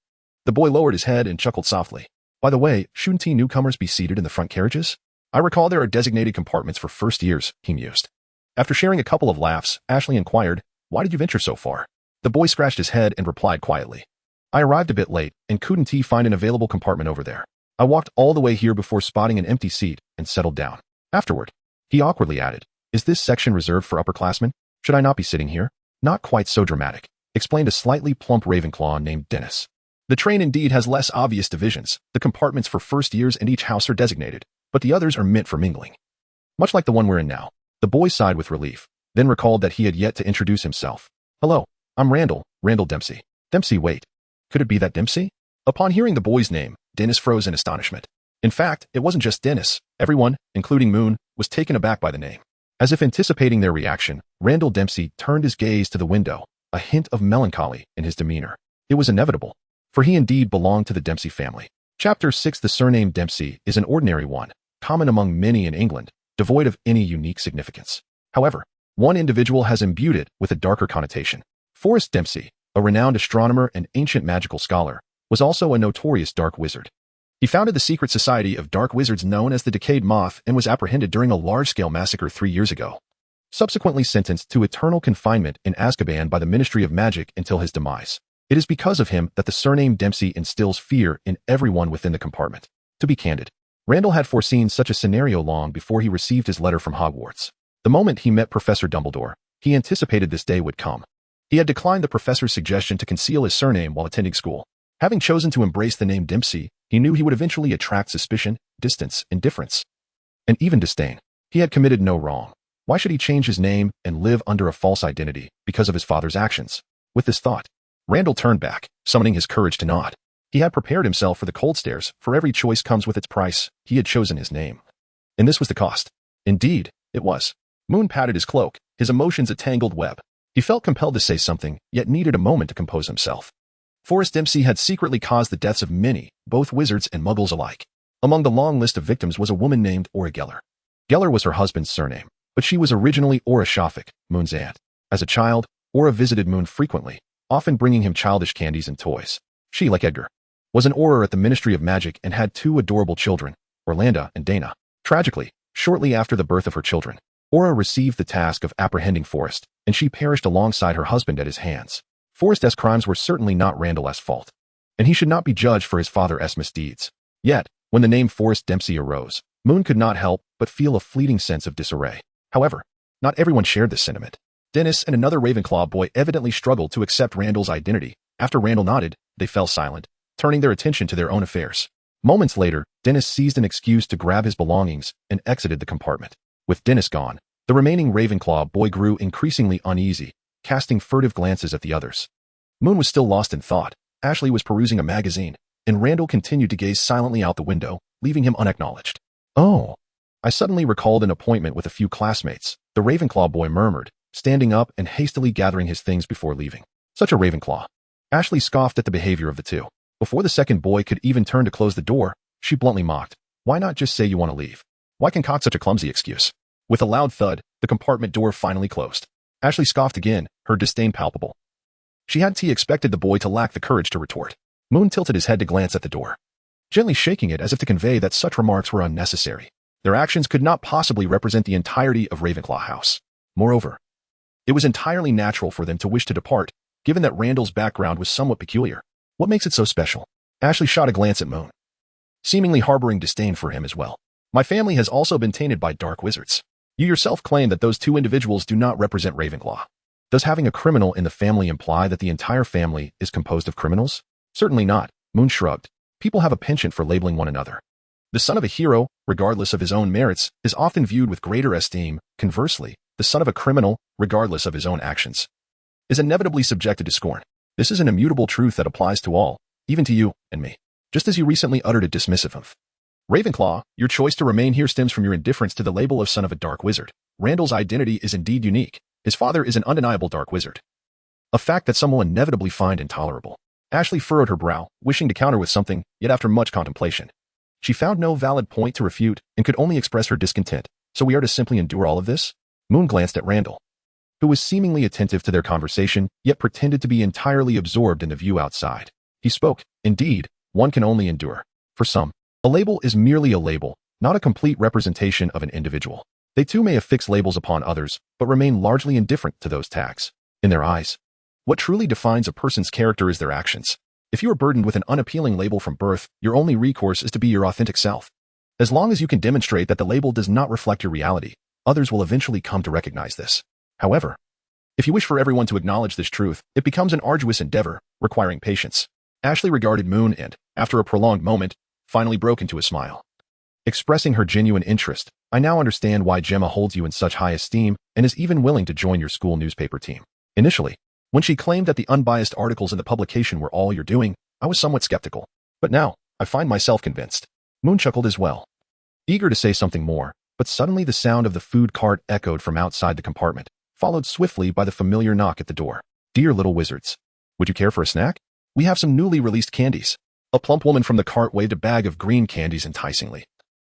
The boy lowered his head and chuckled softly. By the way, shouldn't newcomers be seated in the front carriages? I recall there are designated compartments for first years, he mused. After sharing a couple of laughs, Ashley inquired, Why did you venture so far? The boy scratched his head and replied quietly, I arrived a bit late and couldn't find an available compartment over there. I walked all the way here before spotting an empty seat and settled down. Afterward, he awkwardly added, Is this section reserved for upperclassmen? Should I not be sitting here? Not quite so dramatic, explained a slightly plump Ravenclaw named Dennis. The train indeed has less obvious divisions. The compartments for first years and each house are designated, but the others are meant for mingling. Much like the one we're in now. The boy sighed with relief, then recalled that he had yet to introduce himself. Hello, I'm Randall Dempsey. Dempsey, wait. Could it be that Dempsey? Upon hearing the boy's name, Dennis froze in astonishment. In fact, it wasn't just Dennis. Everyone, including Moon, was taken aback by the name. As if anticipating their reaction, Randall Dempsey turned his gaze to the window, a hint of melancholy in his demeanor. It was inevitable, for he indeed belonged to the Dempsey family. Chapter 6. The surname Dempsey is an ordinary one, common among many in England, devoid of any unique significance. However, one individual has imbued it with a darker connotation. Forrest Dempsey, a renowned astronomer and ancient magical scholar, was also a notorious dark wizard. He founded the secret society of dark wizards known as the Decayed Moth and was apprehended during a large-scale massacre 3 years ago. Subsequently sentenced to eternal confinement in Azkaban by the Ministry of Magic until his demise. It is because of him that the surname Dempsey instills fear in everyone within the compartment. To be candid, Randall had foreseen such a scenario long before he received his letter from Hogwarts. The moment he met Professor Dumbledore, he anticipated this day would come. He had declined the professor's suggestion to conceal his surname while attending school. Having chosen to embrace the name Dempsey, he knew he would eventually attract suspicion, distance, indifference, and even disdain. He had committed no wrong. Why should he change his name and live under a false identity because of his father's actions? With this thought, Randall turned back, summoning his courage to nod. He had prepared himself for the cold stares. For every choice comes with its price. He had chosen his name. And this was the cost. Indeed, it was. Moon patted his cloak, his emotions a tangled web. He felt compelled to say something, yet needed a moment to compose himself. Forrest Dempsey had secretly caused the deaths of many, both wizards and muggles alike. Among the long list of victims was a woman named Aura Geller. Geller was her husband's surname, but she was originally Aura Shafik, Moon's aunt. As a child, Aura visited Moon frequently, often bringing him childish candies and toys. She, like Edgar, was an Auror at the Ministry of Magic and had 2 adorable children, Orlando and Dana. Tragically, shortly after the birth of her children, Aura received the task of apprehending Forrest, and she perished alongside her husband at his hands. Forrest's crimes were certainly not Randall's fault, and he should not be judged for his father's misdeeds. Yet, when the name Forrest Dempsey arose, Moon could not help but feel a fleeting sense of disarray. However, not everyone shared this sentiment. Dennis and another Ravenclaw boy evidently struggled to accept Randall's identity. After Randall nodded, they fell silent, turning their attention to their own affairs. Moments later, Dennis seized an excuse to grab his belongings and exited the compartment. With Dennis gone, the remaining Ravenclaw boy grew increasingly uneasy, casting furtive glances at the others. Moon was still lost in thought. Ashley was perusing a magazine, and Randall continued to gaze silently out the window, leaving him unacknowledged. "Oh." I suddenly recalled an appointment with a few classmates, the Ravenclaw boy murmured, standing up and hastily gathering his things before leaving. Such a Ravenclaw. Ashley scoffed at the behavior of the two. Before the second boy could even turn to close the door, she bluntly mocked. "Why not just say you want to leave? Why concoct such a clumsy excuse?" With a loud thud, the compartment door finally closed. Ashley scoffed again, her disdain palpable. She had expected the boy to lack the courage to retort. Moon tilted his head to glance at the door, gently shaking it as if to convey that such remarks were unnecessary. Their actions could not possibly represent the entirety of Ravenclaw House. Moreover, it was entirely natural for them to wish to depart, given that Randall's background was somewhat peculiar. What makes it so special? Ashley shot a glance at Moon, seemingly harboring disdain for him as well. "My family has also been tainted by dark wizards. You yourself claim that those 2 individuals do not represent Ravenclaw. Does having a criminal in the family imply that the entire family is composed of criminals?" "Certainly not," Moon shrugged. "People have a penchant for labeling one another. The son of a hero, regardless of his own merits, is often viewed with greater esteem. Conversely, the son of a criminal, regardless of his own actions, is inevitably subjected to scorn. This is an immutable truth that applies to all, even to you and me. Just as you recently uttered a dismissive of Ravenclaw, your choice to remain here stems from your indifference to the label of son of a dark wizard. Randall's identity is indeed unique. His father is an undeniable dark wizard, a fact that some will inevitably find intolerable." Ashley furrowed her brow, wishing to counter with something, yet after much contemplation, she found no valid point to refute and could only express her discontent. "So we are to simply endure all of this?" Moon glanced at Randall, who was seemingly attentive to their conversation, yet pretended to be entirely absorbed in the view outside. He spoke. "Indeed, one can only endure. For some, a label is merely a label, not a complete representation of an individual. They too may affix labels upon others, but remain largely indifferent to those tags. In their eyes, what truly defines a person's character is their actions. If you are burdened with an unappealing label from birth, your only recourse is to be your authentic self. As long as you can demonstrate that the label does not reflect your reality, others will eventually come to recognize this. However, if you wish for everyone to acknowledge this truth, it becomes an arduous endeavor, requiring patience." Ashley regarded Moon and, after a prolonged moment, finally broke into a smile, expressing her genuine interest. "I now understand why Gemma holds you in such high esteem and is even willing to join your school newspaper team. Initially, when she claimed that the unbiased articles in the publication were all you're doing, I was somewhat skeptical. But now, I find myself convinced. Moon chuckled as well, eager to say something more, but suddenly the sound of the food cart echoed from outside the compartment, followed swiftly by the familiar knock at the door. Dear little wizards, would you care for a snack? We have some newly released candies. A plump woman from the cart waved a bag of green candies enticingly,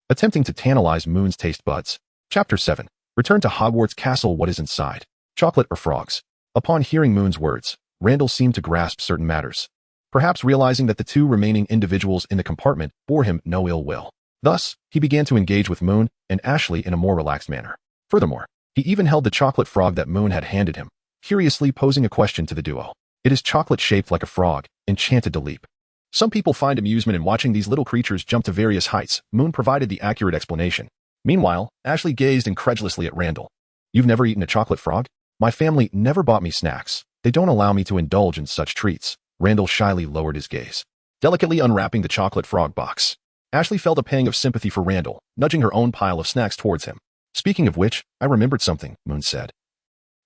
attempting to tantalize Moon's taste buds. Chapter 7. Return to Hogwarts Castle. What is inside? Chocolate or frogs? Upon hearing Moon's words, Randall seemed to grasp certain matters, perhaps realizing that the two remaining individuals in the compartment bore him no ill will. Thus, he began to engage with Moon and Ashley in a more relaxed manner. Furthermore, he even held the chocolate frog that Moon had handed him, curiously posing a question to the duo. It is chocolate-shaped like a frog, enchanted to leap. Some people find amusement in watching these little creatures jump to various heights. Moon provided the accurate explanation. Meanwhile, Ashley gazed incredulously at Randall. You've never eaten a chocolate frog? My family never bought me snacks. They don't allow me to indulge in such treats. Randall shyly lowered his gaze, delicately unwrapping the chocolate frog box. Ashley felt a pang of sympathy for Randall, nudging her own pile of snacks towards him. Speaking of which, I remembered something, Moon said,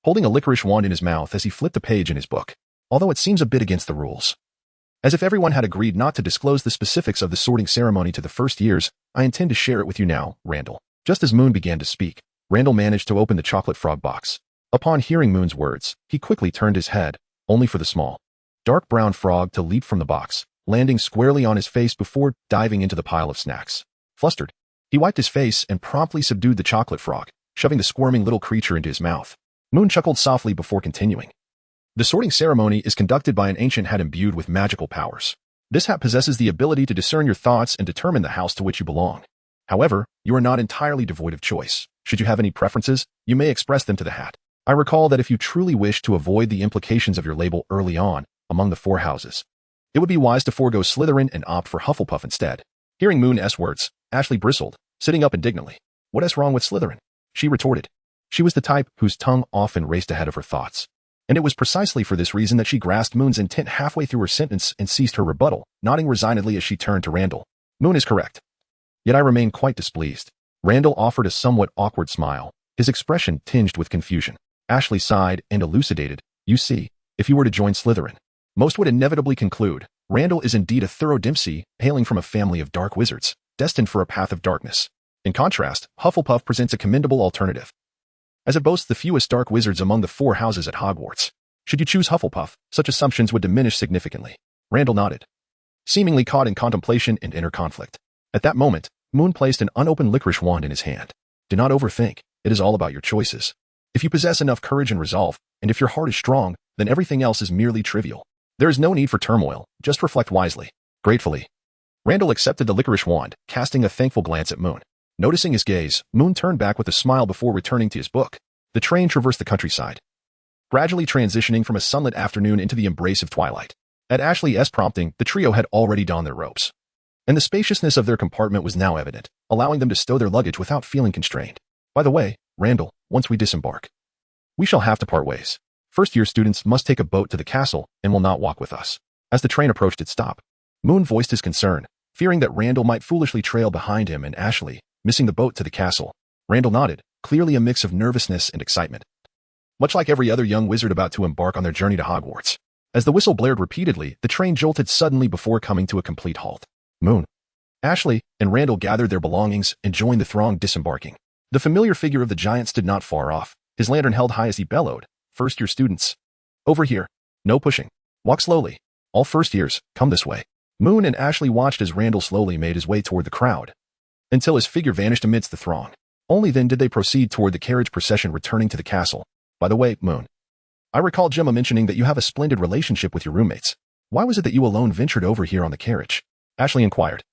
holding a licorice wand in his mouth as he flipped a page in his book. Although it seems a bit against the rules. As if everyone had agreed not to disclose the specifics of the sorting ceremony to the first years, I intend to share it with you now, Randall. Just as Moon began to speak, Randall managed to open the chocolate frog box. Upon hearing Moon's words, he quickly turned his head, only for the small, dark brown frog to leap from the box, landing squarely on his face before diving into the pile of snacks. Flustered, he wiped his face and promptly subdued the chocolate frog, shoving the squirming little creature into his mouth. Moon chuckled softly before continuing. The sorting ceremony is conducted by an ancient hat imbued with magical powers. This hat possesses the ability to discern your thoughts and determine the house to which you belong. However, you are not entirely devoid of choice. Should you have any preferences, you may express them to the hat. I recall that if you truly wish to avoid the implications of your label early on, among the 4 houses, it would be wise to forego Slytherin and opt for Hufflepuff instead. Hearing Moon's words, Ashley bristled, sitting up indignantly. What is wrong with Slytherin? She retorted. She was the type whose tongue often raced ahead of her thoughts. And it was precisely for this reason that she grasped Moon's intent halfway through her sentence and ceased her rebuttal, nodding resignedly as she turned to Randall. Moon is correct. Yet I remain quite displeased. Randall offered a somewhat awkward smile, his expression tinged with confusion. Ashley sighed and elucidated. You see, if you were to join Slytherin, most would inevitably conclude, Randall is indeed a thorough Dempsey, hailing from a family of dark wizards, destined for a path of darkness. In contrast, Hufflepuff presents a commendable alternative, as it boasts the fewest dark wizards among the 4 houses at Hogwarts. Should you choose Hufflepuff, such assumptions would diminish significantly. Randall nodded, seemingly caught in contemplation and inner conflict. At that moment, Moon placed an unopened licorice wand in his hand. Do not overthink. It is all about your choices. If you possess enough courage and resolve, and if your heart is strong, then everything else is merely trivial. There is no need for turmoil, just reflect wisely. Gratefully, Randall accepted the licorice wand, casting a thankful glance at Moon. Noticing his gaze, Moon turned back with a smile before returning to his book. The train traversed the countryside, gradually transitioning from a sunlit afternoon into the embrace of twilight. At Ashley's prompting, the trio had already donned their robes, and the spaciousness of their compartment was now evident, allowing them to stow their luggage without feeling constrained. By the way, Randall, once we disembark, we shall have to part ways. First-year students must take a boat to the castle and will not walk with us. As the train approached its stop, Moon voiced his concern, fearing that Randall might foolishly trail behind him and Ashley, missing the boat to the castle. Randall nodded, clearly a mix of nervousness and excitement, much like every other young wizard about to embark on their journey to Hogwarts. As the whistle blared repeatedly, the train jolted suddenly before coming to a complete halt. Moon, Ashley, and Randall gathered their belongings and joined the throng disembarking. The familiar figure of the giant stood not far off, his lantern held high as he bellowed, "First-year students, over here. No pushing. Walk slowly. All first years, come this way." Moon and Ashley watched as Randall slowly made his way toward the crowd, until his figure vanished amidst the throng. Only then did they proceed toward the carriage procession returning to the castle. By the way, Moon, I recall Gemma mentioning that you have a splendid relationship with your roommates. Why was it that you alone ventured over here on the carriage? Ashley inquired,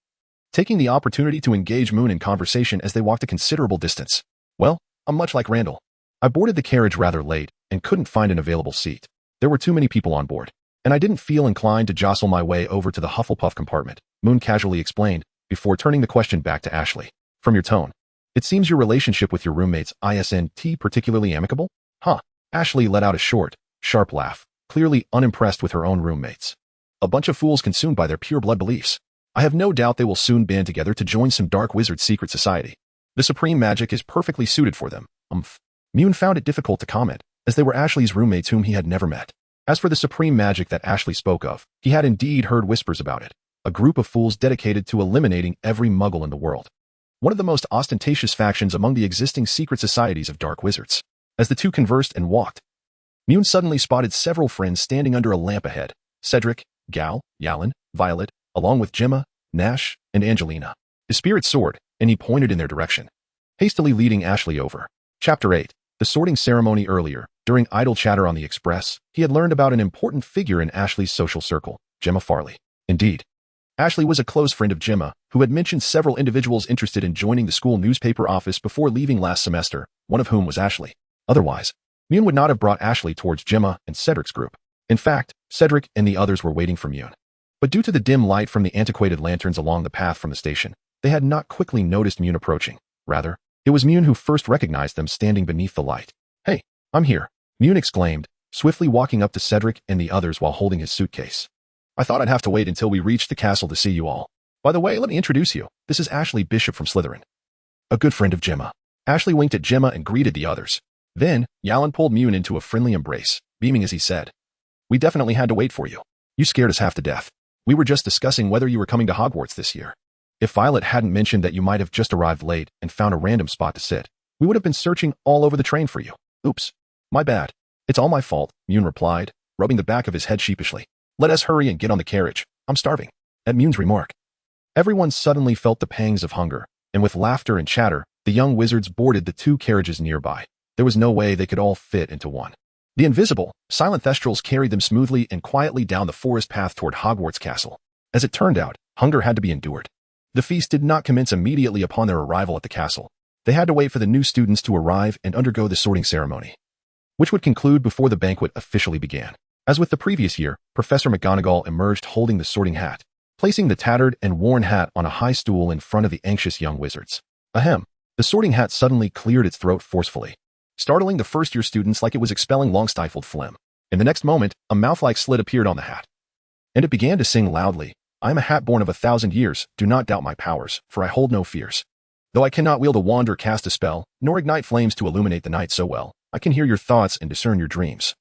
taking the opportunity to engage Moon in conversation as they walked a considerable distance. Well, I'm much like Randall. I boarded the carriage rather late and couldn't find an available seat. There were too many people on board, and I didn't feel inclined to jostle my way over to the Hufflepuff compartment, Moon casually explained, before turning the question back to Ashley. From your tone, it seems your relationship with your roommates isn't particularly amicable? Huh. Ashley let out a short, sharp laugh, clearly unimpressed with her own roommates. A bunch of fools consumed by their pure-blood beliefs. I have no doubt they will soon band together to join some dark wizard secret society. The supreme magic is perfectly suited for them. Moon found it difficult to comment, as they were Ashley's roommates whom he had never met. As for the supreme magic that Ashley spoke of, he had indeed heard whispers about it. a group of fools dedicated to eliminating every muggle in the world. One of the most ostentatious factions among the existing secret societies of dark wizards. As the two conversed and walked, Mune suddenly spotted several friends standing under a lamp ahead. Cedric, Gal, Yalan, Violet, along with Gemma, Nash, and Angelina. His spirit soared, and he pointed in their direction, hastily leading Ashley over. Chapter 8. The sorting ceremony. Earlier, during idle chatter on the Express, he had learned about an important figure in Ashley's social circle, Gemma Farley. Indeed, Ashley was a close friend of Gemma, who had mentioned several individuals interested in joining the school newspaper office before leaving last semester, one of whom was Ashley. Otherwise, Mune would not have brought Ashley towards Gemma and Cedric's group. In fact, Cedric and the others were waiting for Mune. But due to the dim light from the antiquated lanterns along the path from the station, they had not quickly noticed Mune approaching. Rather, it was Mune who first recognized them standing beneath the light. "Hey, I'm here," Mune exclaimed, swiftly walking up to Cedric and the others while holding his suitcase. "I thought I'd have to wait until we reached the castle to see you all. By the way, let me introduce you. This is Ashley Bishop from Slytherin, a good friend of Gemma." Ashley winked at Gemma and greeted the others. Then, Yalan pulled Mune into a friendly embrace, beaming as he said, "We definitely had to wait for you. You scared us half to death. We were just discussing whether you were coming to Hogwarts this year. If Violet hadn't mentioned that you might have just arrived late and found a random spot to sit, we would have been searching all over the train for you. Oops. My bad. It's all my fault," Mune replied, rubbing the back of his head sheepishly. "Let us hurry and get on the carriage. I'm starving." At Mune's remark, everyone suddenly felt the pangs of hunger, and with laughter and chatter, the young wizards boarded the two carriages nearby. There was no way they could all fit into one. The invisible, silent thestrals carried them smoothly and quietly down the forest path toward Hogwarts Castle. As it turned out, hunger had to be endured. The feast did not commence immediately upon their arrival at the castle. They had to wait for the new students to arrive and undergo the sorting ceremony, which would conclude before the banquet officially began. As with the previous year, Professor McGonagall emerged holding the sorting hat, placing the tattered and worn hat on a high stool in front of the anxious young wizards. Ahem. The sorting hat suddenly cleared its throat forcefully, startling the first-year students like it was expelling long-stifled phlegm. In the next moment, a mouth-like slit appeared on the hat, and it began to sing loudly, "I am a hat born of 1,000 years, do not doubt my powers, for I hold no fears. Though I cannot wield a wand or cast a spell, nor ignite flames to illuminate the night so well, I can hear your thoughts and discern your dreams.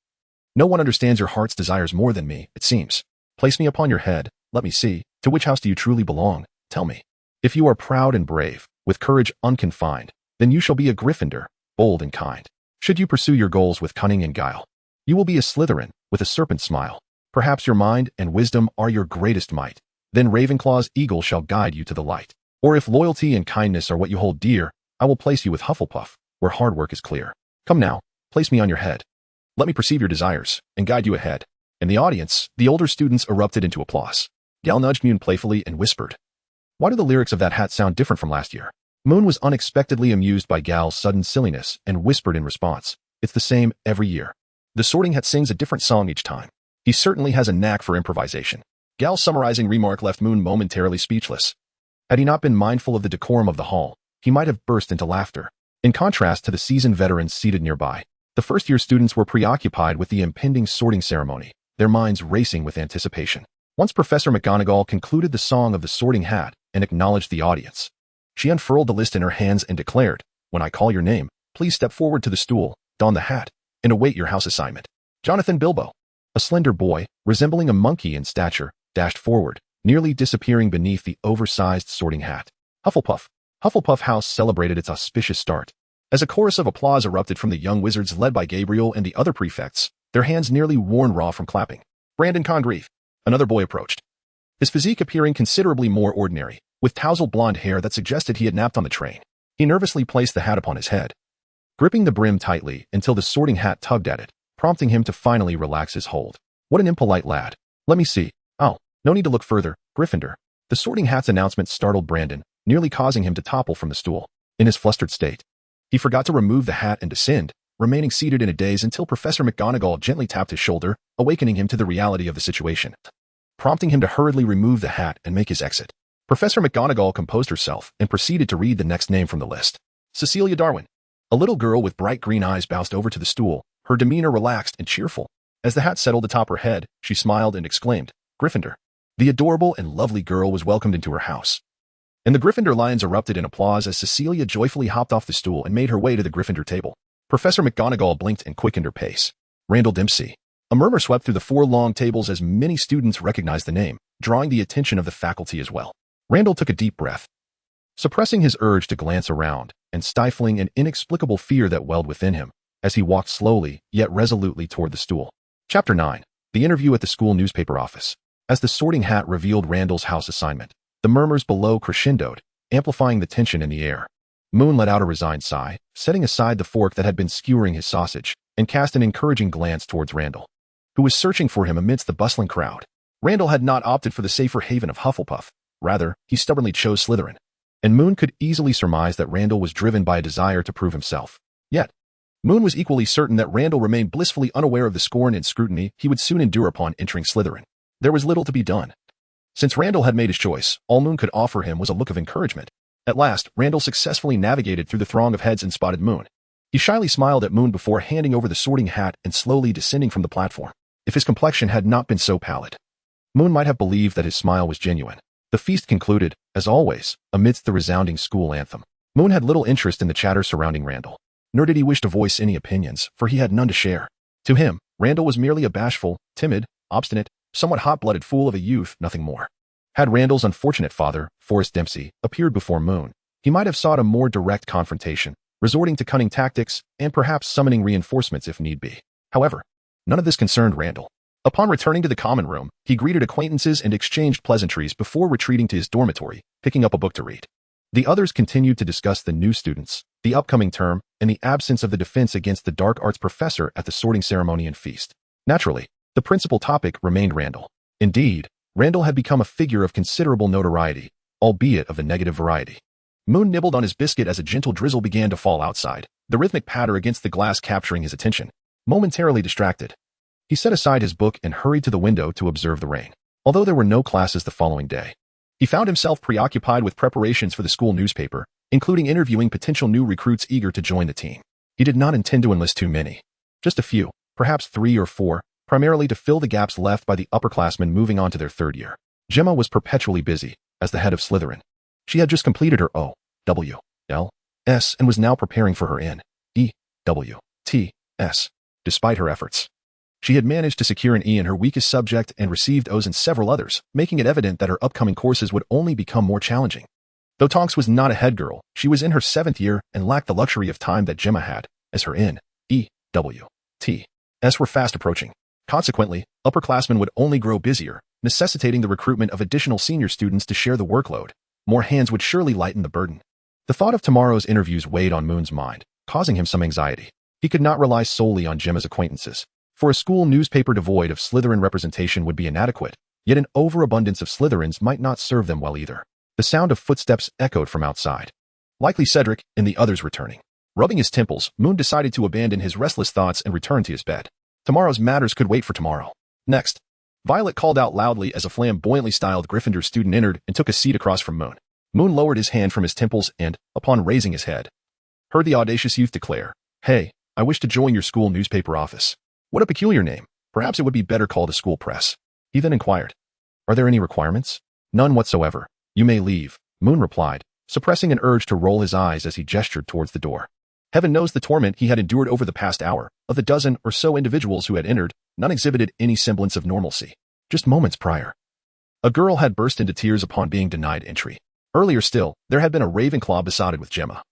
No one understands your heart's desires more than me, it seems. Place me upon your head, let me see, to which house do you truly belong? Tell me. If you are proud and brave, with courage unconfined, then you shall be a Gryffindor, bold and kind. Should you pursue your goals with cunning and guile, you will be a Slytherin, with a serpent smile. Perhaps your mind and wisdom are your greatest might. Then Ravenclaw's eagle shall guide you to the light. Or if loyalty and kindness are what you hold dear, I will place you with Hufflepuff, where hard work is clear. Come now, place me on your head. Let me perceive your desires, and guide you ahead." In the audience, the older students erupted into applause. Gal nudged Mune playfully and whispered, "Why do the lyrics of that hat sound different from last year?" Mune was unexpectedly amused by Gal's sudden silliness and whispered in response, "It's the same every year. The sorting hat sings a different song each time. He certainly has a knack for improvisation." Gal's summarizing remark left Mune momentarily speechless. Had he not been mindful of the decorum of the hall, he might have burst into laughter. In contrast to the seasoned veterans seated nearby, the first-year students were preoccupied with the impending sorting ceremony, their minds racing with anticipation. Once Professor McGonagall concluded the song of the sorting hat and acknowledged the audience, she unfurled the list in her hands and declared, "When I call your name, please step forward to the stool, don the hat, and await your house assignment." Jonathan Bilbo, a slender boy, resembling a monkey in stature, dashed forward, nearly disappearing beneath the oversized sorting hat. Hufflepuff House celebrated its auspicious start. As a chorus of applause erupted from the young wizards led by Gabriel and the other prefects, their hands nearly worn raw from clapping. Brandon Congreve, another boy, approached, his physique appearing considerably more ordinary, with tousled blonde hair that suggested he had napped on the train. He nervously placed the hat upon his head, gripping the brim tightly until the sorting hat tugged at it, prompting him to finally relax his hold. What an impolite lad. Let me see. Oh, no need to look further, Gryffindor. The sorting hat's announcement startled Brandon, nearly causing him to topple from the stool. In his flustered state, he forgot to remove the hat and descend, remaining seated in a daze until Professor McGonagall gently tapped his shoulder, awakening him to the reality of the situation, prompting him to hurriedly remove the hat and make his exit. Professor McGonagall composed herself and proceeded to read the next name from the list. Cecilia Darwin. A little girl with bright green eyes bounced over to the stool, her demeanor relaxed and cheerful. As the hat settled atop her head, she smiled and exclaimed, "Gryffindor." The adorable and lovely girl was welcomed into her house, and the Gryffindor lions erupted in applause as Cecilia joyfully hopped off the stool and made her way to the Gryffindor table. Professor McGonagall blinked and quickened her pace. Randall Dempsey. A murmur swept through the 4 long tables as many students recognized the name. drawing the attention of the faculty as well. Randall took a deep breath, suppressing his urge to glance around and stifling an inexplicable fear that welled within him as he walked slowly yet resolutely toward the stool. Chapter 9. The interview at the school newspaper office. As the sorting hat revealed Randall's house assignment, the murmurs below crescendoed, amplifying the tension in the air. Moon let out a resigned sigh, setting aside the fork that had been skewering his sausage, and cast an encouraging glance towards Randall, who was searching for him amidst the bustling crowd. Randall had not opted for the safer haven of Hufflepuff. Rather, he stubbornly chose Slytherin. And Moon could easily surmise that Randall was driven by a desire to prove himself. Yet, Moon was equally certain that Randall remained blissfully unaware of the scorn and scrutiny he would soon endure upon entering Slytherin. There was little to be done. Since Randall had made his choice, all Moon could offer him was a look of encouragement. At last, Randall successfully navigated through the throng of heads and spotted Moon. He shyly smiled at Moon before handing over the sorting hat and slowly descending from the platform. If his complexion had not been so pallid, Moon might have believed that his smile was genuine. The feast concluded, as always, amidst the resounding school anthem. Moon had little interest in the chatter surrounding Randall, nor did he wish to voice any opinions, for he had none to share. To him, Randall was merely a bashful, timid, obstinate, somewhat hot-blooded fool of a youth, nothing more. Had Randall's unfortunate father, Forrest Dempsey, appeared before Moon, he might have sought a more direct confrontation, resorting to cunning tactics and perhaps summoning reinforcements if need be. However, none of this concerned Randall. Upon returning to the common room, he greeted acquaintances and exchanged pleasantries before retreating to his dormitory, picking up a book to read. The others continued to discuss the new students, the upcoming term, and the absence of the defense against the dark arts professor at the sorting ceremony and feast. Naturally, the principal topic remained Randall. Indeed, Randall had become a figure of considerable notoriety, albeit of the negative variety. Moon nibbled on his biscuit as a gentle drizzle began to fall outside, the rhythmic patter against the glass capturing his attention. Momentarily distracted, he set aside his book and hurried to the window to observe the rain. Although there were no classes the following day, he found himself preoccupied with preparations for the school newspaper, including interviewing potential new recruits eager to join the team. He did not intend to enlist too many. Just a few, perhaps 3 or 4, primarily to fill the gaps left by the upperclassmen moving on to their third year. Gemma was perpetually busy, as the head of Slytherin. She had just completed her O.W.L.S. and was now preparing for her N.E.W.T.S. Despite her efforts, she had managed to secure an E in her weakest subject and received O's in several others, making it evident that her upcoming courses would only become more challenging. Though Tonks was not a head girl, she was in her 7th year and lacked the luxury of time that Gemma had, as her N.E.W.T.S. were fast approaching. Consequently, upperclassmen would only grow busier, necessitating the recruitment of additional senior students to share the workload. More hands would surely lighten the burden. The thought of tomorrow's interviews weighed on Moon's mind, causing him some anxiety. He could not rely solely on Gemma's acquaintances, for a school newspaper devoid of Slytherin representation would be inadequate, yet an overabundance of Slytherins might not serve them well either. The sound of footsteps echoed from outside. Likely Cedric and the others returning. Rubbing his temples, Moon decided to abandon his restless thoughts and return to his bed. Tomorrow's matters could wait for tomorrow. Next, Violet called out loudly as a flamboyantly styled Gryffindor student entered and took a seat across from Moon. Moon lowered his hand from his temples and, upon raising his head, heard the audacious youth declare, "Hey, I wish to join your school newspaper office." What a peculiar name. Perhaps it would be better called a school press. He then inquired, "Are there any requirements?" "None whatsoever. You may leave," Moon replied, suppressing an urge to roll his eyes as he gestured towards the door. Heaven knows the torment he had endured over the past hour. Of the dozen or so individuals who had entered, none exhibited any semblance of normalcy. Just moments prior, a girl had burst into tears upon being denied entry. Earlier still, there had been a Ravenclaw besotted with Gemma,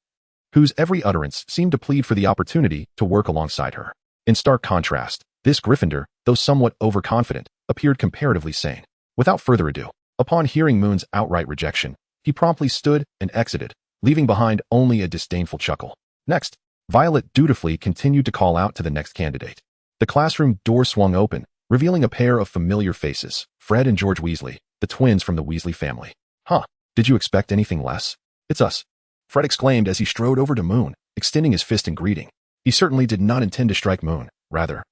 whose every utterance seemed to plead for the opportunity to work alongside her. In stark contrast, this Gryffindor, though somewhat overconfident, appeared comparatively sane. Without further ado, upon hearing Moon's outright rejection, he promptly stood and exited, leaving behind only a disdainful chuckle. Next, Violet dutifully continued to call out to the next candidate. The classroom door swung open, revealing a pair of familiar faces, Fred and George Weasley, the twins from the Weasley family. "Huh, did you expect anything less? It's us," Fred exclaimed as he strode over to Moon, extending his fist in greeting. He certainly did not intend to strike Moon, rather.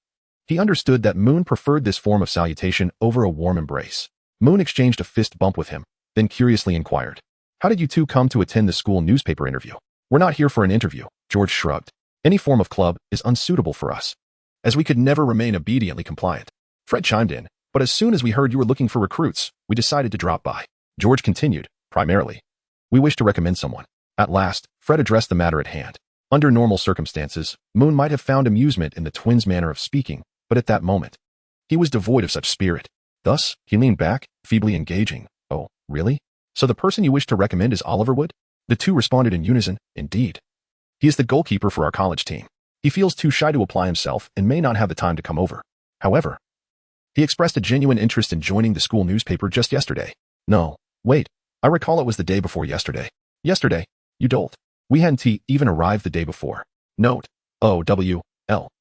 He understood that Moon preferred this form of salutation over a warm embrace. Moon exchanged a fist bump with him, then curiously inquired, "How did you two come to attend the school newspaper interview?" "We're not here for an interview," George shrugged. "Any form of club is unsuitable for us, as we could never remain obediently compliant." Fred chimed in, "But as soon as we heard you were looking for recruits, we decided to drop by." George continued, "Primarily, we wish to recommend someone." At last, Fred addressed the matter at hand. Under normal circumstances, Moon might have found amusement in the twins' manner of speaking, but at that moment, he was devoid of such spirit. Thus, he leaned back, feebly engaging. Oh, really? So the person you wish to recommend is Oliver Wood? The two responded in unison. Indeed. He is the goalkeeper for our college team. He feels too shy to apply himself and may not have the time to come over. However, he expressed a genuine interest in joining the school newspaper just yesterday. No, wait, I recall it was the day before yesterday. Yesterday, you dolt. We hadn't even arrived the day before. Note, OWL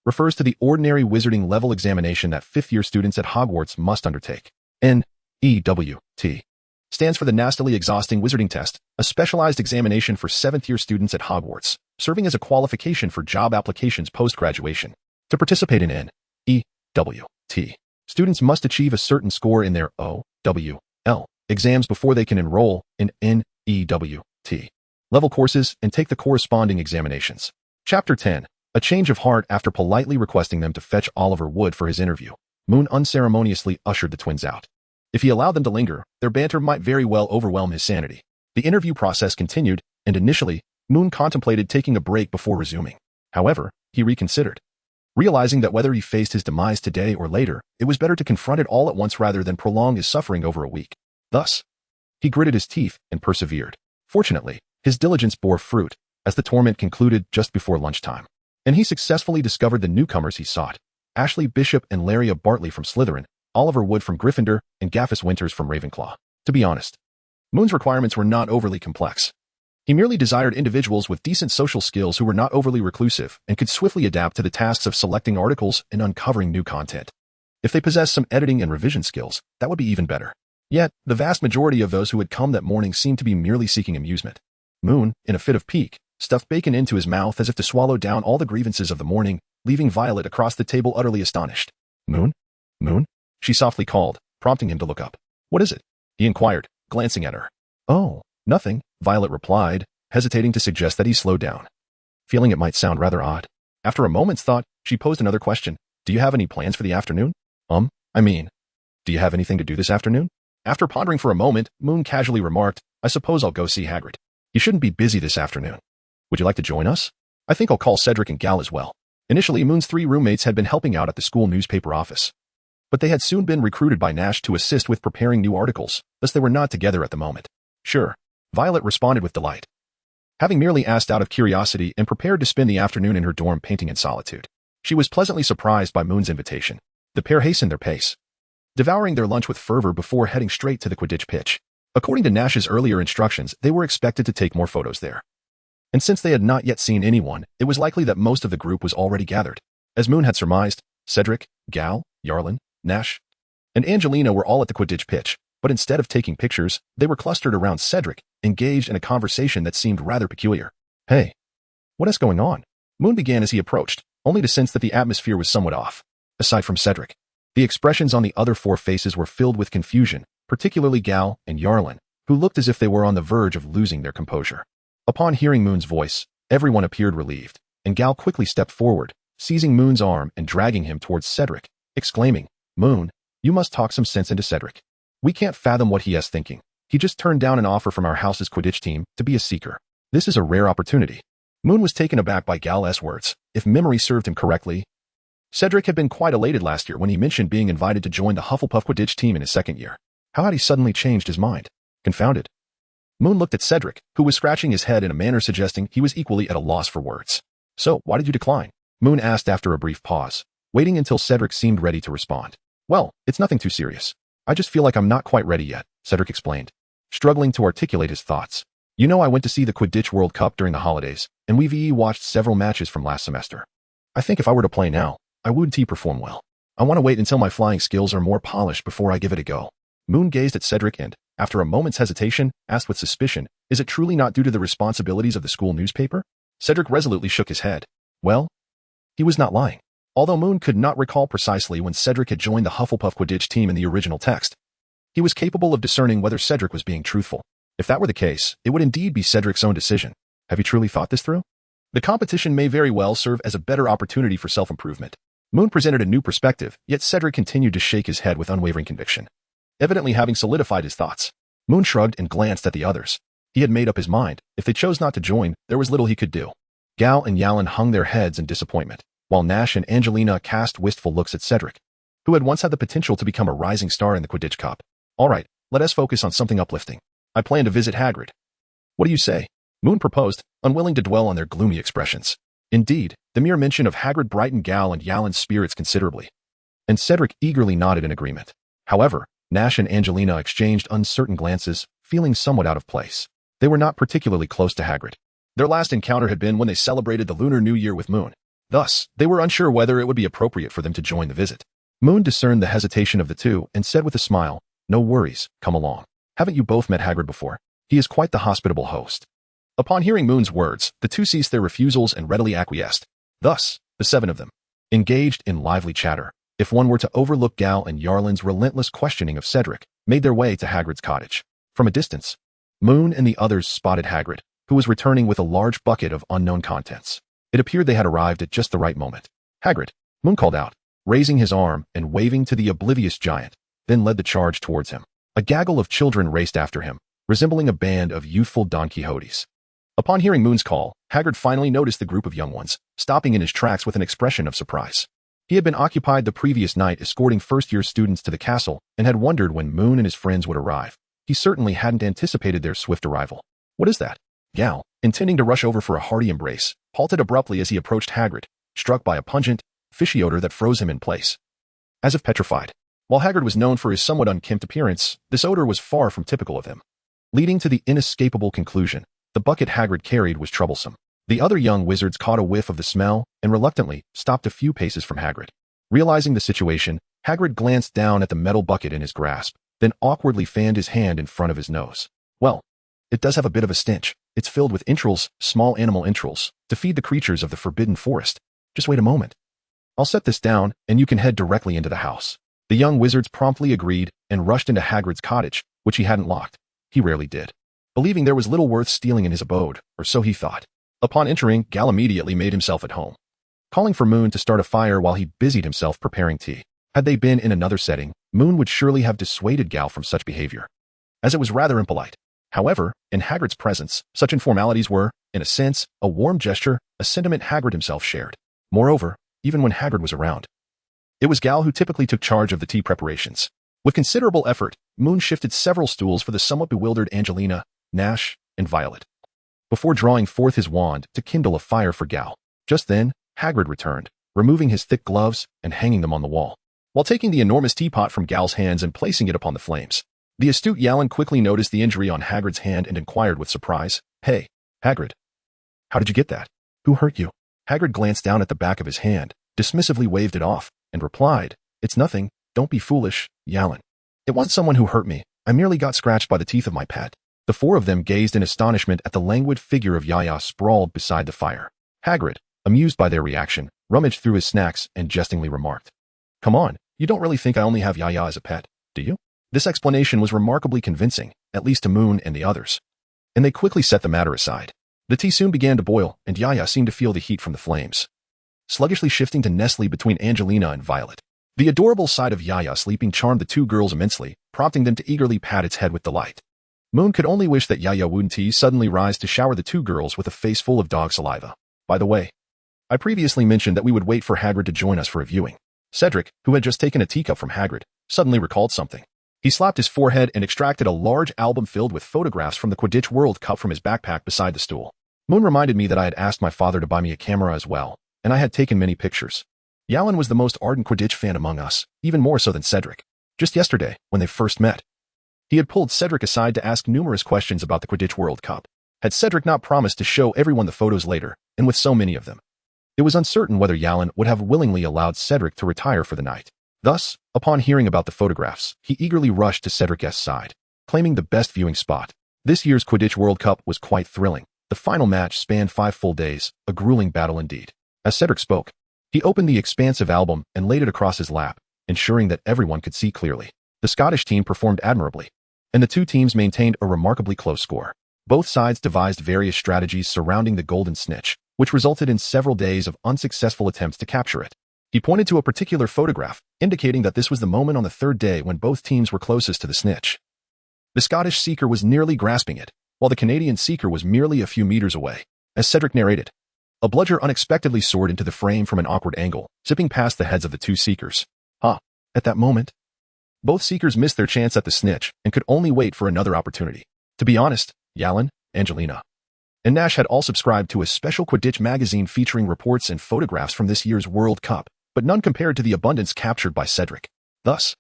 refers to the ordinary wizarding level examination that fifth-year students at Hogwarts must undertake. NEWT stands for the nastily exhausting wizarding test, a specialized examination for seventh-year students at Hogwarts, serving as a qualification for job applications post-graduation. To participate in NEWT, students must achieve a certain score in their OWL exams before they can enroll in NEWT level courses and take the corresponding examinations. Chapter 10. A change of heart. After politely requesting them to fetch Oliver Wood for his interview, Moon unceremoniously ushered the twins out. If he allowed them to linger, their banter might very well overwhelm his sanity. The interview process continued, and initially, Moon contemplated taking a break before resuming. However, he reconsidered, realizing that whether he faced his demise today or later, it was better to confront it all at once rather than prolong his suffering over a week. Thus, he gritted his teeth and persevered. Fortunately, his diligence bore fruit, as the torment concluded just before lunchtime, and he successfully discovered the newcomers he sought: Ashley Bishop and Laria Bartley from Slytherin, Oliver Wood from Gryffindor, and Gaffus Winters from Ravenclaw. To be honest, Moon's requirements were not overly complex. He merely desired individuals with decent social skills who were not overly reclusive and could swiftly adapt to the tasks of selecting articles and uncovering new content. If they possessed some editing and revision skills, that would be even better. Yet, the vast majority of those who had come that morning seemed to be merely seeking amusement. Moon, in a fit of pique, stuffed bacon into his mouth as if to swallow down all the grievances of the morning, leaving Violet across the table utterly astonished. Moon? Moon? She softly called, prompting him to look up. What is it? He inquired, glancing at her. Oh, nothing, Violet replied, hesitating to suggest that he slow down, feeling it might sound rather odd. After a moment's thought, she posed another question. Do you have any plans for the afternoon? Do you have anything to do this afternoon? After pondering for a moment, Moon casually remarked, I suppose I'll go see Hagrid. You shouldn't be busy this afternoon. Would you like to join us? I think I'll call Cedric and Gal as well. Initially, Moon's 3 roommates had been helping out at the school newspaper office, but they had soon been recruited by Nash to assist with preparing new articles, thus they were not together at the moment. Sure, Violet responded with delight, having merely asked out of curiosity and prepared to spend the afternoon in her dorm painting in solitude. She was pleasantly surprised by Moon's invitation. The pair hastened their pace, devouring their lunch with fervor before heading straight to the Quidditch pitch. According to Nash's earlier instructions, they were expected to take more photos there. And since they had not yet seen anyone, it was likely that most of the group was already gathered. As Moon had surmised, Cedric, Gal, Yarlin, Nash, and Angelina were all at the Quidditch pitch, but instead of taking pictures, they were clustered around Cedric, engaged in a conversation that seemed rather peculiar. Hey, what is going on? Moon began as he approached, only to sense that the atmosphere was somewhat off. Aside from Cedric, the expressions on the other 4 faces were filled with confusion, particularly Gal and Yarlin, who looked as if they were on the verge of losing their composure. Upon hearing Moon's voice, everyone appeared relieved, and Gal quickly stepped forward, seizing Moon's arm and dragging him towards Cedric, exclaiming, Moon, you must talk some sense into Cedric. We can't fathom what he is thinking. He just turned down an offer from our house's Quidditch team to be a seeker. This is a rare opportunity. Moon was taken aback by Gal's words. If memory served him correctly, Cedric had been quite elated last year when he mentioned being invited to join the Hufflepuff Quidditch team in his second year. How had he suddenly changed his mind? Confounded. Moon looked at Cedric, who was scratching his head in a manner suggesting he was equally at a loss for words. So, why did you decline? Moon asked after a brief pause, waiting until Cedric seemed ready to respond. Well, it's nothing too serious. I just feel like I'm not quite ready yet, Cedric explained, struggling to articulate his thoughts. You know, I went to see the Quidditch World Cup during the holidays, and we've watched several matches from last semester. I think if I were to play now, I wouldn't perform well. I want to wait until my flying skills are more polished before I give it a go. Moon gazed at Cedric and, after a moment's hesitation, asked with suspicion, is it truly not due to the responsibilities of the school newspaper? Cedric resolutely shook his head. Well, he was not lying. Although Moon could not recall precisely when Cedric had joined the Hufflepuff Quidditch team in the original text, he was capable of discerning whether Cedric was being truthful. If that were the case, it would indeed be Cedric's own decision. Have you truly thought this through? The competition may very well serve as a better opportunity for self-improvement. Moon presented a new perspective, yet Cedric continued to shake his head with unwavering conviction, evidently having solidified his thoughts. Moon shrugged and glanced at the others. He had made up his mind. If they chose not to join, there was little he could do. Gal and Yalin hung their heads in disappointment, while Nash and Angelina cast wistful looks at Cedric. who had once had the potential to become a rising star in the Quidditch Cup. All right, let us focus on something uplifting. I plan to visit Hagrid. What do you say? Moon proposed, unwilling to dwell on their gloomy expressions. Indeed, the mere mention of Hagrid brightened Gal and Yalen's spirits considerably. And Cedric eagerly nodded in agreement. However, Nash and Angelina exchanged uncertain glances, feeling somewhat out of place. They were not particularly close to Hagrid. Their last encounter had been when they celebrated the Lunar New Year with Moon. Thus, they were unsure whether it would be appropriate for them to join the visit. Moon discerned the hesitation of the two and said with a smile, "No worries, come along. Haven't you both met Hagrid before? He is quite the hospitable host." Upon hearing Moon's words, the two ceased their refusals and readily acquiesced. Thus, the seven of them, engaged in lively chatter, if one were to overlook Gal and Yarlin's relentless questioning of Cedric, made their way to Hagrid's cottage. From a distance, Moon and the others spotted Hagrid, who was returning with a large bucket of unknown contents. It appeared they had arrived at just the right moment. "Hagrid," Moon called out, raising his arm and waving to the oblivious giant, then led the charge towards him. A gaggle of children raced after him, resembling a band of youthful Don Quixotes. Upon hearing Moon's call, Hagrid finally noticed the group of young ones, stopping in his tracks with an expression of surprise. He had been occupied the previous night escorting first-year students to the castle and had wondered when Moon and his friends would arrive. He certainly hadn't anticipated their swift arrival. "What is that?" Gal, intending to rush over for a hearty embrace, halted abruptly as he approached Hagrid, struck by a pungent, fishy odor that froze him in place, as if petrified. While Hagrid was known for his somewhat unkempt appearance, this odor was far from typical of him. Leading to the inescapable conclusion, the bucket Hagrid carried was troublesome. The other young wizards caught a whiff of the smell and reluctantly stopped a few paces from Hagrid. Realizing the situation, Hagrid glanced down at the metal bucket in his grasp, then awkwardly fanned his hand in front of his nose. "Well, it does have a bit of a stench. It's filled with entrails, small animal entrails, to feed the creatures of the Forbidden Forest. Just wait a moment. I'll set this down, and you can head directly into the house." The young wizards promptly agreed and rushed into Hagrid's cottage, which he hadn't locked. He rarely did, believing there was little worth stealing in his abode, or so he thought. Upon entering, Gal immediately made himself at home, calling for Moon to start a fire while he busied himself preparing tea. Had they been in another setting, Moon would surely have dissuaded Gal from such behavior, as it was rather impolite. However, in Hagrid's presence, such informalities were, in a sense, a warm gesture, a sentiment Hagrid himself shared. Moreover, even when Hagrid was around, it was Gal who typically took charge of the tea preparations. With considerable effort, Moon shifted several stools for the somewhat bewildered Angelina, Nash, and Violet, before drawing forth his wand to kindle a fire for Gal. Just then, Hagrid returned, removing his thick gloves and hanging them on the wall, while taking the enormous teapot from Gal's hands and placing it upon the flames. The astute Yalin quickly noticed the injury on Hagrid's hand and inquired with surprise, "Hey, Hagrid, how did you get that? Who hurt you?" Hagrid glanced down at the back of his hand, dismissively waved it off, and replied, "It's nothing, don't be foolish, Yalin. It wasn't someone who hurt me, I merely got scratched by the teeth of my pet." The four of them gazed in astonishment at the languid figure of Yaya sprawled beside the fire. Hagrid, amused by their reaction, rummaged through his snacks and jestingly remarked, "Come on, you don't really think I only have Yaya as a pet, do you?" This explanation was remarkably convincing, at least to Moon and the others, and they quickly set the matter aside. The tea soon began to boil, and Yaya seemed to feel the heat from the flames, sluggishly shifting to nestle between Angelina and Violet. The adorable sight of Yaya sleeping charmed the two girls immensely, prompting them to eagerly pat its head with delight. Moon could only wish that Yaya wouldn't suddenly rise to shower the two girls with a face full of dog saliva. By the way, I previously mentioned that we would wait for Hagrid to join us for a viewing. Cedric, who had just taken a teacup from Hagrid, suddenly recalled something. He slapped his forehead and extracted a large album filled with photographs from the Quidditch World Cup from his backpack beside the stool. Moon reminded me that I had asked my father to buy me a camera as well, and I had taken many pictures. Yalin was the most ardent Quidditch fan among us, even more so than Cedric. Just yesterday, when they first met, he had pulled Cedric aside to ask numerous questions about the Quidditch World Cup. Had Cedric not promised to show everyone the photos later, and with so many of them, it was uncertain whether Yalin would have willingly allowed Cedric to retire for the night. Thus, upon hearing about the photographs, he eagerly rushed to Cedric's side, claiming the best viewing spot. This year's Quidditch World Cup was quite thrilling. The final match spanned 5 full days, a grueling battle indeed. As Cedric spoke, he opened the expansive album and laid it across his lap, ensuring that everyone could see clearly. The Scottish team performed admirably, and the two teams maintained a remarkably close score. Both sides devised various strategies surrounding the golden snitch, which resulted in several days of unsuccessful attempts to capture it. He pointed to a particular photograph, indicating that this was the moment on the third day when both teams were closest to the snitch. The Scottish seeker was nearly grasping it, while the Canadian seeker was merely a few meters away. As Cedric narrated, a bludger unexpectedly soared into the frame from an awkward angle, zipping past the heads of the two seekers. "Ha! At that moment, both seekers missed their chance at the snitch and could only wait for another opportunity. To be honest, Yalin, Angelina, and Nash had all subscribed to a special Quidditch magazine featuring reports and photographs from this year's World Cup, but none compared to the abundance captured by Cedric. Thus,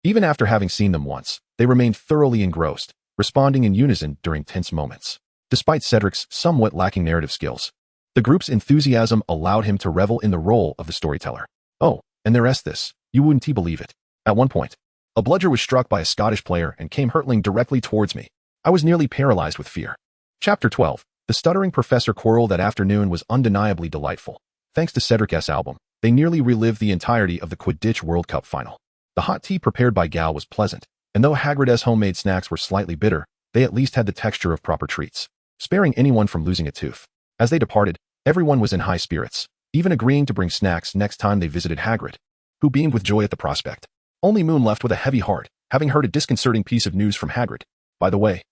even after having seen them once, they remained thoroughly engrossed, responding in unison during tense moments. Despite Cedric's somewhat lacking narrative skills, the group's enthusiasm allowed him to revel in the role of the storyteller. Oh, and the rest this, you wouldn't believe it. At one point, a bludger was struck by a Scottish player and came hurtling directly towards me. I was nearly paralyzed with fear. Chapter 12. The stuttering Professor Quirrell that afternoon was undeniably delightful. Thanks to Cedric's album, they nearly relived the entirety of the Quidditch World Cup final. The hot tea prepared by Gal was pleasant, and though Hagrid's homemade snacks were slightly bitter, they at least had the texture of proper treats, sparing anyone from losing a tooth. As they departed, everyone was in high spirits, even agreeing to bring snacks next time they visited Hagrid, who beamed with joy at the prospect. Only Moon left with a heavy heart, having heard a disconcerting piece of news from Hagrid. By the way,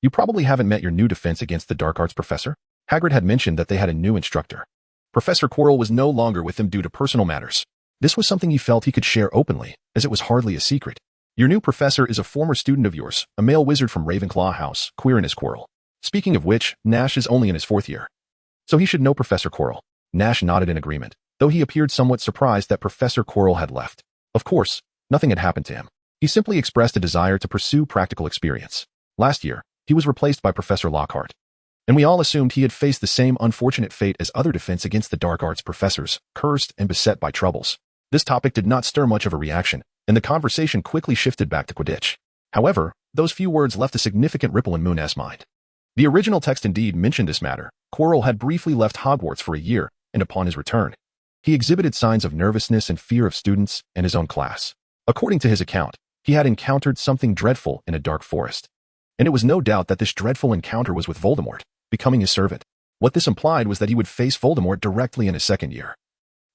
you probably haven't met your new defense against the dark arts professor? Hagrid had mentioned that they had a new instructor. Professor Quirrell was no longer with them due to personal matters. This was something he felt he could share openly, as it was hardly a secret. Your new professor is a former student of yours, a male wizard from Ravenclaw House, Quirinus Quirrell. Speaking of which, Nash is only in his 4th year, so he should know Professor Quirrell. Nash nodded in agreement, though he appeared somewhat surprised that Professor Quirrell had left. Of course, nothing had happened to him. He simply expressed a desire to pursue practical experience. Last year, he was replaced by Professor Lockhart, and we all assumed he had faced the same unfortunate fate as other defense against the dark arts professors, cursed and beset by troubles. This topic did not stir much of a reaction, and the conversation quickly shifted back to Quidditch. However, those few words left a significant ripple in Moon's mind. The original text indeed mentioned this matter. Quirrell had briefly left Hogwarts for a year, and upon his return, he exhibited signs of nervousness and fear of students and his own class. According to his account, he had encountered something dreadful in a dark forest. And it was no doubt that this dreadful encounter was with Voldemort, becoming his servant. What this implied was that he would face Voldemort directly in his 2nd year,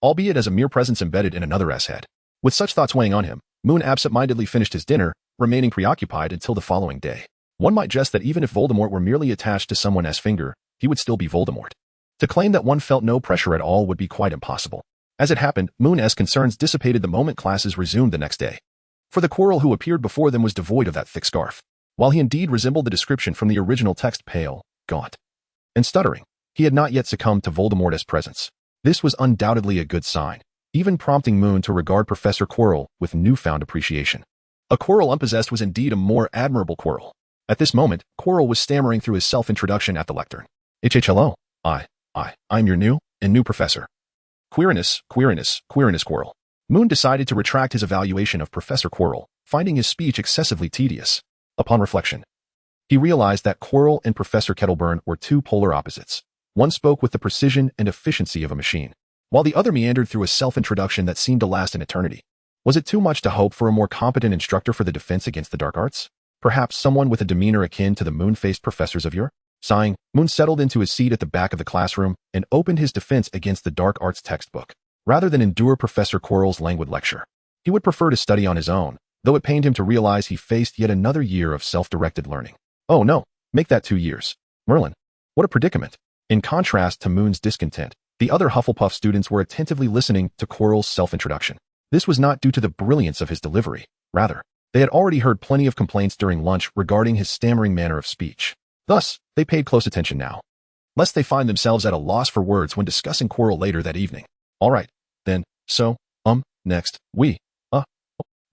albeit as a mere presence embedded in another head. With such thoughts weighing on him, Moon absent-mindedly finished his dinner, remaining preoccupied until the following day. One might jest that even if Voldemort were merely attached to someone's finger, he would still be Voldemort. To claim that one felt no pressure at all would be quite impossible. As it happened, Moon's concerns dissipated the moment classes resumed the next day. For the Quirrell who appeared before them was devoid of that thick scarf. While he indeed resembled the description from the original text, pale, gaunt, and stuttering, he had not yet succumbed to Voldemort's presence. This was undoubtedly a good sign, even prompting Moon to regard Professor Quirrell with newfound appreciation. A Quirrell unpossessed was indeed a more admirable Quirrell. At this moment, Quirrell was stammering through his self-introduction at the lectern. Hello. I'm your new professor. Quirinus Quirrell. Moon decided to retract his evaluation of Professor Quirrell, finding his speech excessively tedious. Upon reflection, he realized that Quirrell and Professor Kettleburn were two polar opposites. One spoke with the precision and efficiency of a machine, while the other meandered through a self-introduction that seemed to last an eternity. Was it too much to hope for a more competent instructor for the defense against the dark arts? Perhaps someone with a demeanor akin to the moon-faced professors of yore? Sighing, Moon settled into his seat at the back of the classroom and opened his defense against the dark arts textbook. Rather than endure Professor Quirrell's languid lecture, he would prefer to study on his own, though it pained him to realize he faced yet another year of self-directed learning. Oh no, make that 2 years. Merlin, what a predicament. In contrast to Moon's discontent, the other Hufflepuff students were attentively listening to Quirrell's self-introduction. This was not due to the brilliance of his delivery. Rather, they had already heard plenty of complaints during lunch regarding his stammering manner of speech. Thus, they paid close attention now, lest they find themselves at a loss for words when discussing Quirrell later that evening. All right, then, so, next,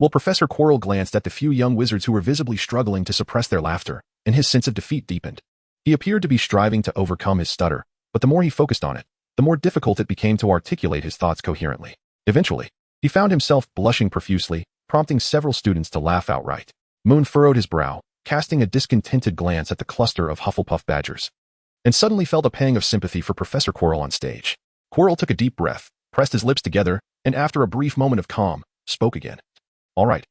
Well, Professor Quirrell glanced at the few young wizards who were visibly struggling to suppress their laughter, and his sense of defeat deepened. He appeared to be striving to overcome his stutter, but the more he focused on it, the more difficult it became to articulate his thoughts coherently. Eventually, he found himself blushing profusely, prompting several students to laugh outright. Moon furrowed his brow, casting a discontented glance at the cluster of Hufflepuff badgers, and suddenly felt a pang of sympathy for Professor Quirrell on stage. Quirrell took a deep breath, pressed his lips together, and after a brief moment of calm, spoke again. All right,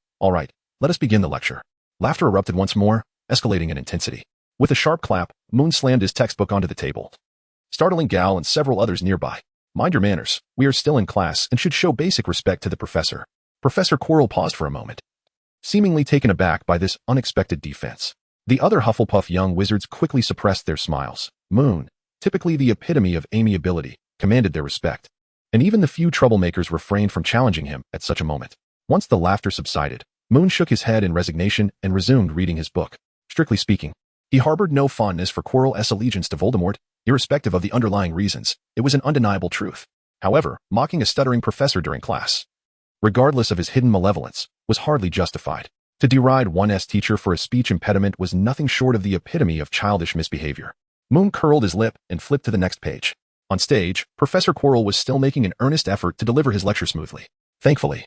let us begin the lecture. Laughter erupted once more, escalating in intensity. With a sharp clap, Moon slammed his textbook onto the table, startling Gal and several others nearby. Mind your manners, we are still in class and should show basic respect to the professor. Professor Quirrell paused for a moment, seemingly taken aback by this unexpected defense. The other Hufflepuff young wizards quickly suppressed their smiles. Moon, typically the epitome of amiability, commanded their respect, and even the few troublemakers refrained from challenging him at such a moment. Once the laughter subsided, Moon shook his head in resignation and resumed reading his book. Strictly speaking, he harbored no fondness for Quirrell's allegiance to Voldemort, irrespective of the underlying reasons. It was an undeniable truth. However, mocking a stuttering professor during class, regardless of his hidden malevolence, was hardly justified. To deride one's teacher for a speech impediment was nothing short of the epitome of childish misbehavior. Moon curled his lip and flipped to the next page. On stage, Professor Quirrell was still making an earnest effort to deliver his lecture smoothly. Thankfully,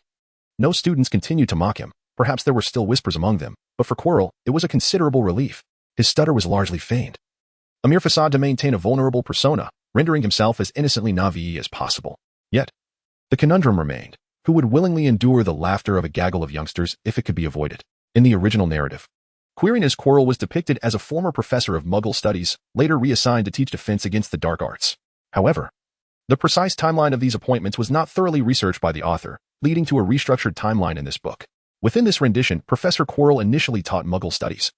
no students continued to mock him. Perhaps there were still whispers among them, but for Quirrell, it was a considerable relief. His stutter was largely feigned, a mere facade to maintain a vulnerable persona, rendering himself as innocently naive as possible. Yet, the conundrum remained. Who would willingly endure the laughter of a gaggle of youngsters if it could be avoided? In the original narrative, Quirinus Quirrell was depicted as a former professor of Muggle studies, later reassigned to teach defense against the dark arts. However, the precise timeline of these appointments was not thoroughly researched by the author, leading to a restructured timeline in this book. Within this rendition, Professor Quirrell initially taught Muggle studies,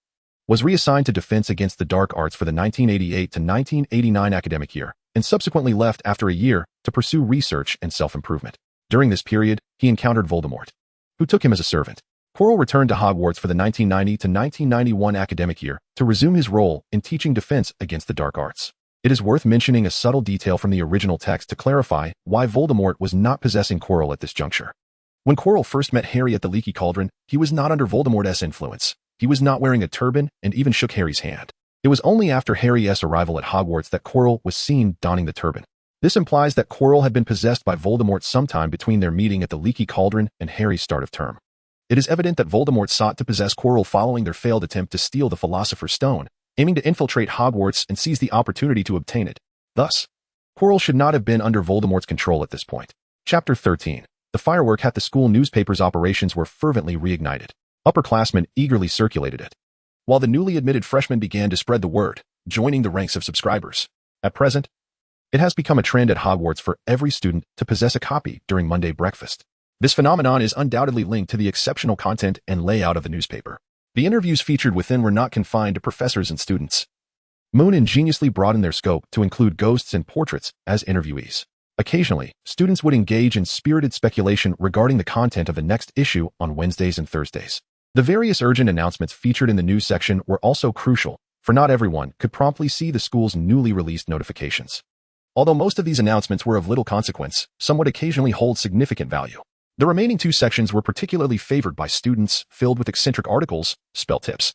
was reassigned to defense against the dark arts for the 1988 to 1989 academic year, and subsequently left after a year to pursue research and self-improvement. During this period, he encountered Voldemort, who took him as a servant. Quirrell returned to Hogwarts for the 1990 to 1991 academic year to resume his role in teaching defense against the dark arts. It is worth mentioning a subtle detail from the original text to clarify why Voldemort was not possessing Quirrell at this juncture. When Quirrell first met Harry at the Leaky Cauldron, he was not under Voldemort's influence. He was not wearing a turban and even shook Harry's hand. It was only after Harry's arrival at Hogwarts that Quirrell was seen donning the turban. This implies that Quirrell had been possessed by Voldemort sometime between their meeting at the Leaky Cauldron and Harry's start of term. It is evident that Voldemort sought to possess Quirrell following their failed attempt to steal the Philosopher's Stone, aiming to infiltrate Hogwarts and seize the opportunity to obtain it. Thus, Quirrell should not have been under Voldemort's control at this point. Chapter 13. The firework at the school newspaper's operations were fervently reignited. Upperclassmen eagerly circulated it, while the newly admitted freshmen began to spread the word, joining the ranks of subscribers. At present, it has become a trend at Hogwarts for every student to possess a copy during Monday breakfast. This phenomenon is undoubtedly linked to the exceptional content and layout of the newspaper. The interviews featured within were not confined to professors and students. Moon ingeniously broadened their scope to include ghosts and portraits as interviewees. Occasionally, students would engage in spirited speculation regarding the content of the next issue on Wednesdays and Thursdays. The various urgent announcements featured in the news section were also crucial, for not everyone could promptly see the school's newly released notifications. Although most of these announcements were of little consequence, some would occasionally hold significant value. The remaining two sections were particularly favored by students, filled with eccentric articles, spell tips,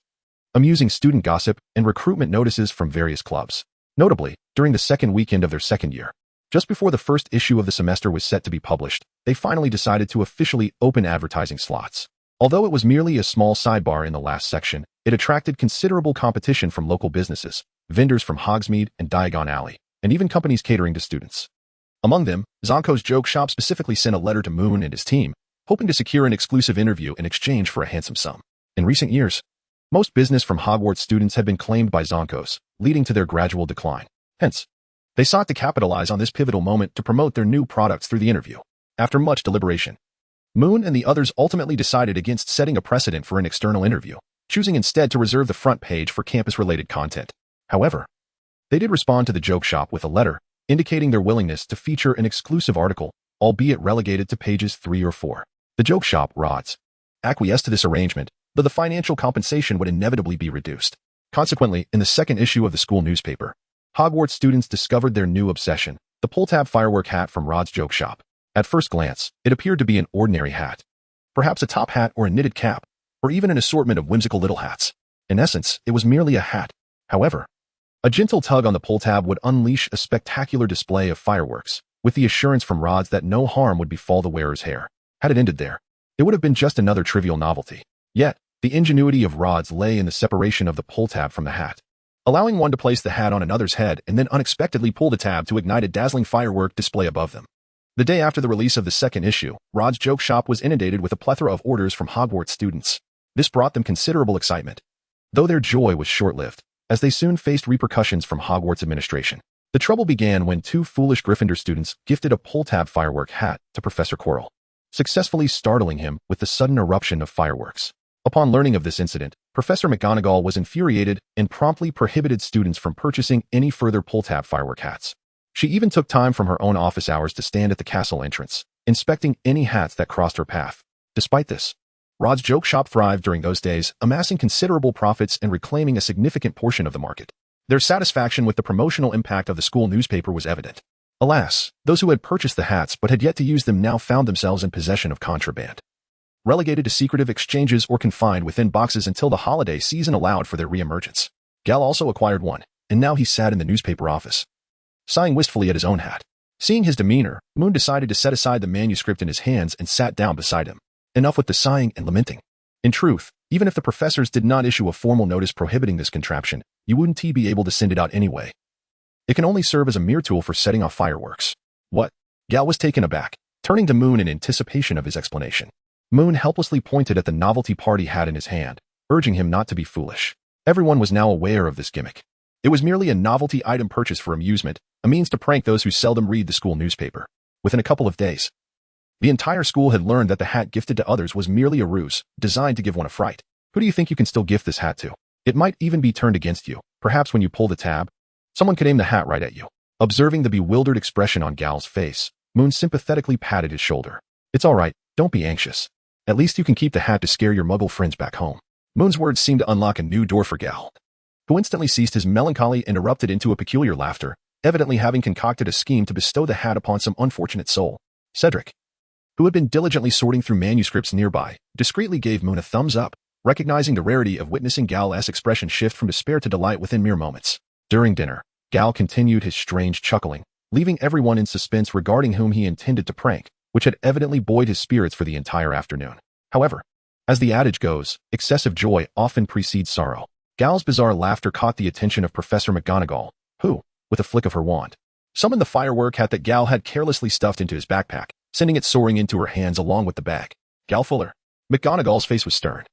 amusing student gossip, and recruitment notices from various clubs. Notably, during the second weekend of their second year, just before the first issue of the semester was set to be published, they finally decided to officially open advertising slots. Although it was merely a small sidebar in the last section, it attracted considerable competition from local businesses, vendors from Hogsmeade and Diagon Alley, and even companies catering to students. Among them, Zonko's Joke Shop specifically sent a letter to Moon and his team, hoping to secure an exclusive interview in exchange for a handsome sum. In recent years, most business from Hogwarts students had been claimed by Zonko's, leading to their gradual decline. Hence, they sought to capitalize on this pivotal moment to promote their new products through the interview. After much deliberation, Moon and the others ultimately decided against setting a precedent for an external interview, choosing instead to reserve the front page for campus-related content. However, they did respond to the Joke Shop with a letter, indicating their willingness to feature an exclusive article, albeit relegated to pages 3 or 4. The Joke Shop, Rods, acquiesced to this arrangement, though the financial compensation would inevitably be reduced. Consequently, in the second issue of the school newspaper, Hogwarts students discovered their new obsession, the pull-tab firework hat from Rod's Joke Shop. At first glance, it appeared to be an ordinary hat. Perhaps a top hat or a knitted cap, or even an assortment of whimsical little hats. In essence, it was merely a hat. However, a gentle tug on the pull tab would unleash a spectacular display of fireworks, with the assurance from Rods that no harm would befall the wearer's hair. Had it ended there, it would have been just another trivial novelty. Yet, the ingenuity of Rods lay in the separation of the pull tab from the hat, allowing one to place the hat on another's head and then unexpectedly pull the tab to ignite a dazzling firework display above them. The day after the release of the second issue, Rod's Joke Shop was inundated with a plethora of orders from Hogwarts students. This brought them considerable excitement, though their joy was short-lived, as they soon faced repercussions from Hogwarts administration. The trouble began when two foolish Gryffindor students gifted a pull-tab firework hat to Professor Quirrell, successfully startling him with the sudden eruption of fireworks. Upon learning of this incident, Professor McGonagall was infuriated and promptly prohibited students from purchasing any further pull-tab firework hats. She even took time from her own office hours to stand at the castle entrance, inspecting any hats that crossed her path. Despite this, Rod's joke shop thrived during those days, amassing considerable profits and reclaiming a significant portion of the market. Their satisfaction with the promotional impact of the school newspaper was evident. Alas, those who had purchased the hats but had yet to use them now found themselves in possession of contraband. Relegated to secretive exchanges or confined within boxes until the holiday season allowed for their re-emergence. Gal also acquired one, and now he sat in the newspaper office, sighing wistfully at his own hat. Seeing his demeanor, Moon decided to set aside the manuscript in his hands and sat down beside him. Enough with the sighing and lamenting. In truth, even if the professors did not issue a formal notice prohibiting this contraption, you wouldn't be able to send it out anyway. It can only serve as a mere tool for setting off fireworks. What? Gal was taken aback, turning to Moon in anticipation of his explanation. Moon helplessly pointed at the novelty party hat in his hand, urging him not to be foolish. Everyone was now aware of this gimmick. It was merely a novelty item purchased for amusement, a means to prank those who seldom read the school newspaper. Within a couple of days, the entire school had learned that the hat gifted to others was merely a ruse, designed to give one a fright. Who do you think you can still gift this hat to? It might even be turned against you. Perhaps when you pull the tab, someone could aim the hat right at you. Observing the bewildered expression on Gal's face, Moon sympathetically patted his shoulder. It's all right, don't be anxious. At least you can keep the hat to scare your muggle friends back home. Moon's words seemed to unlock a new door for Gal, who instantly ceased his melancholy and erupted into a peculiar laughter, evidently having concocted a scheme to bestow the hat upon some unfortunate soul. Cedric, who had been diligently sorting through manuscripts nearby, discreetly gave Moon a thumbs up, recognizing the rarity of witnessing Gal's expression shift from despair to delight within mere moments. During dinner, Gal continued his strange chuckling, leaving everyone in suspense regarding whom he intended to prank, which had evidently buoyed his spirits for the entire afternoon. However, as the adage goes, excessive joy often precedes sorrow. Gal's bizarre laughter caught the attention of Professor McGonagall, who, with a flick of her wand, summoned the firework hat that Gal had carelessly stuffed into his backpack, sending it soaring into her hands along with the bag. Gal Fuller. McGonagall's face was stern,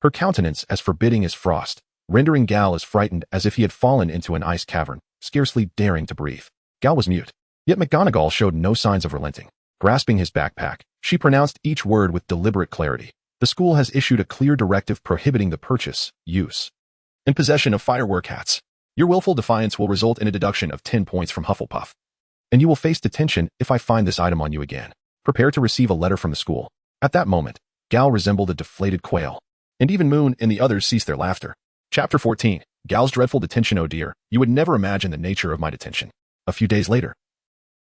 her countenance as forbidding as frost, rendering Gal as frightened as if he had fallen into an ice cavern, scarcely daring to breathe. Gal was mute, yet McGonagall showed no signs of relenting. Grasping his backpack, she pronounced each word with deliberate clarity. The school has issued a clear directive prohibiting the purchase, use, and possession of firework hats. Your willful defiance will result in a deduction of 10 points from Hufflepuff, and you will face detention if I find this item on you again. Prepare to receive a letter from the school. At that moment, Gal resembled a deflated quail, and even Moon and the others ceased their laughter. Chapter 14. Gal's dreadful detention. Oh dear, you would never imagine the nature of my detention. A few days later,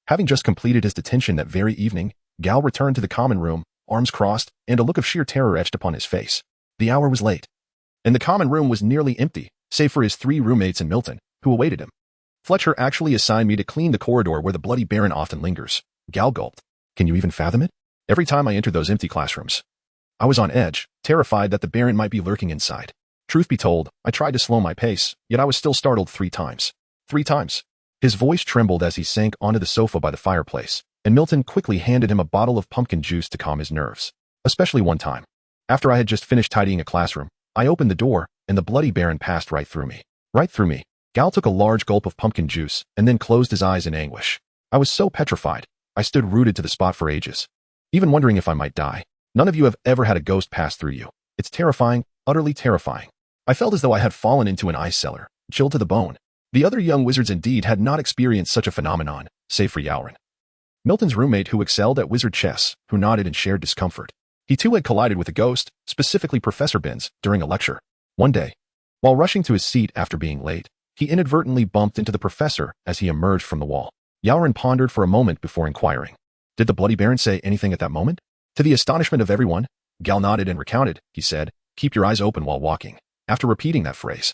having just completed his detention that very evening, Gal returned to the common room, arms crossed, and a look of sheer terror etched upon his face. The hour was late, and the common room was nearly empty, save for his 3 roommates and Milton, who awaited him. Fletcher actually assigned me to clean the corridor where the Bloody Baron often lingers. Gal gulped. Can you even fathom it? Every time I entered those empty classrooms, I was on edge, terrified that the Baron might be lurking inside. Truth be told, I tried to slow my pace, yet I was still startled 3 times. 3 times. His voice trembled as he sank onto the sofa by the fireplace, and Milton quickly handed him a bottle of pumpkin juice to calm his nerves. Especially one time. After I had just finished tidying a classroom, I opened the door, and the Bloody Baron passed right through me. Right through me. Gal took a large gulp of pumpkin juice, and then closed his eyes in anguish. I was so petrified, I stood rooted to the spot for ages, even wondering if I might die. None of you have ever had a ghost pass through you. It's terrifying, utterly terrifying. I felt as though I had fallen into an ice cellar, chilled to the bone. The other young wizards indeed had not experienced such a phenomenon, save for Yalrin, Milton's roommate who excelled at wizard chess, who nodded in shared discomfort. He too had collided with a ghost, specifically Professor Binns, during a lecture. One day, while rushing to his seat after being late, he inadvertently bumped into the professor as he emerged from the wall. Yalrin pondered for a moment before inquiring. Did the Bloody Baron say anything at that moment? To the astonishment of everyone, Gal nodded and recounted. He said, "Keep your eyes open while walking." After repeating that phrase,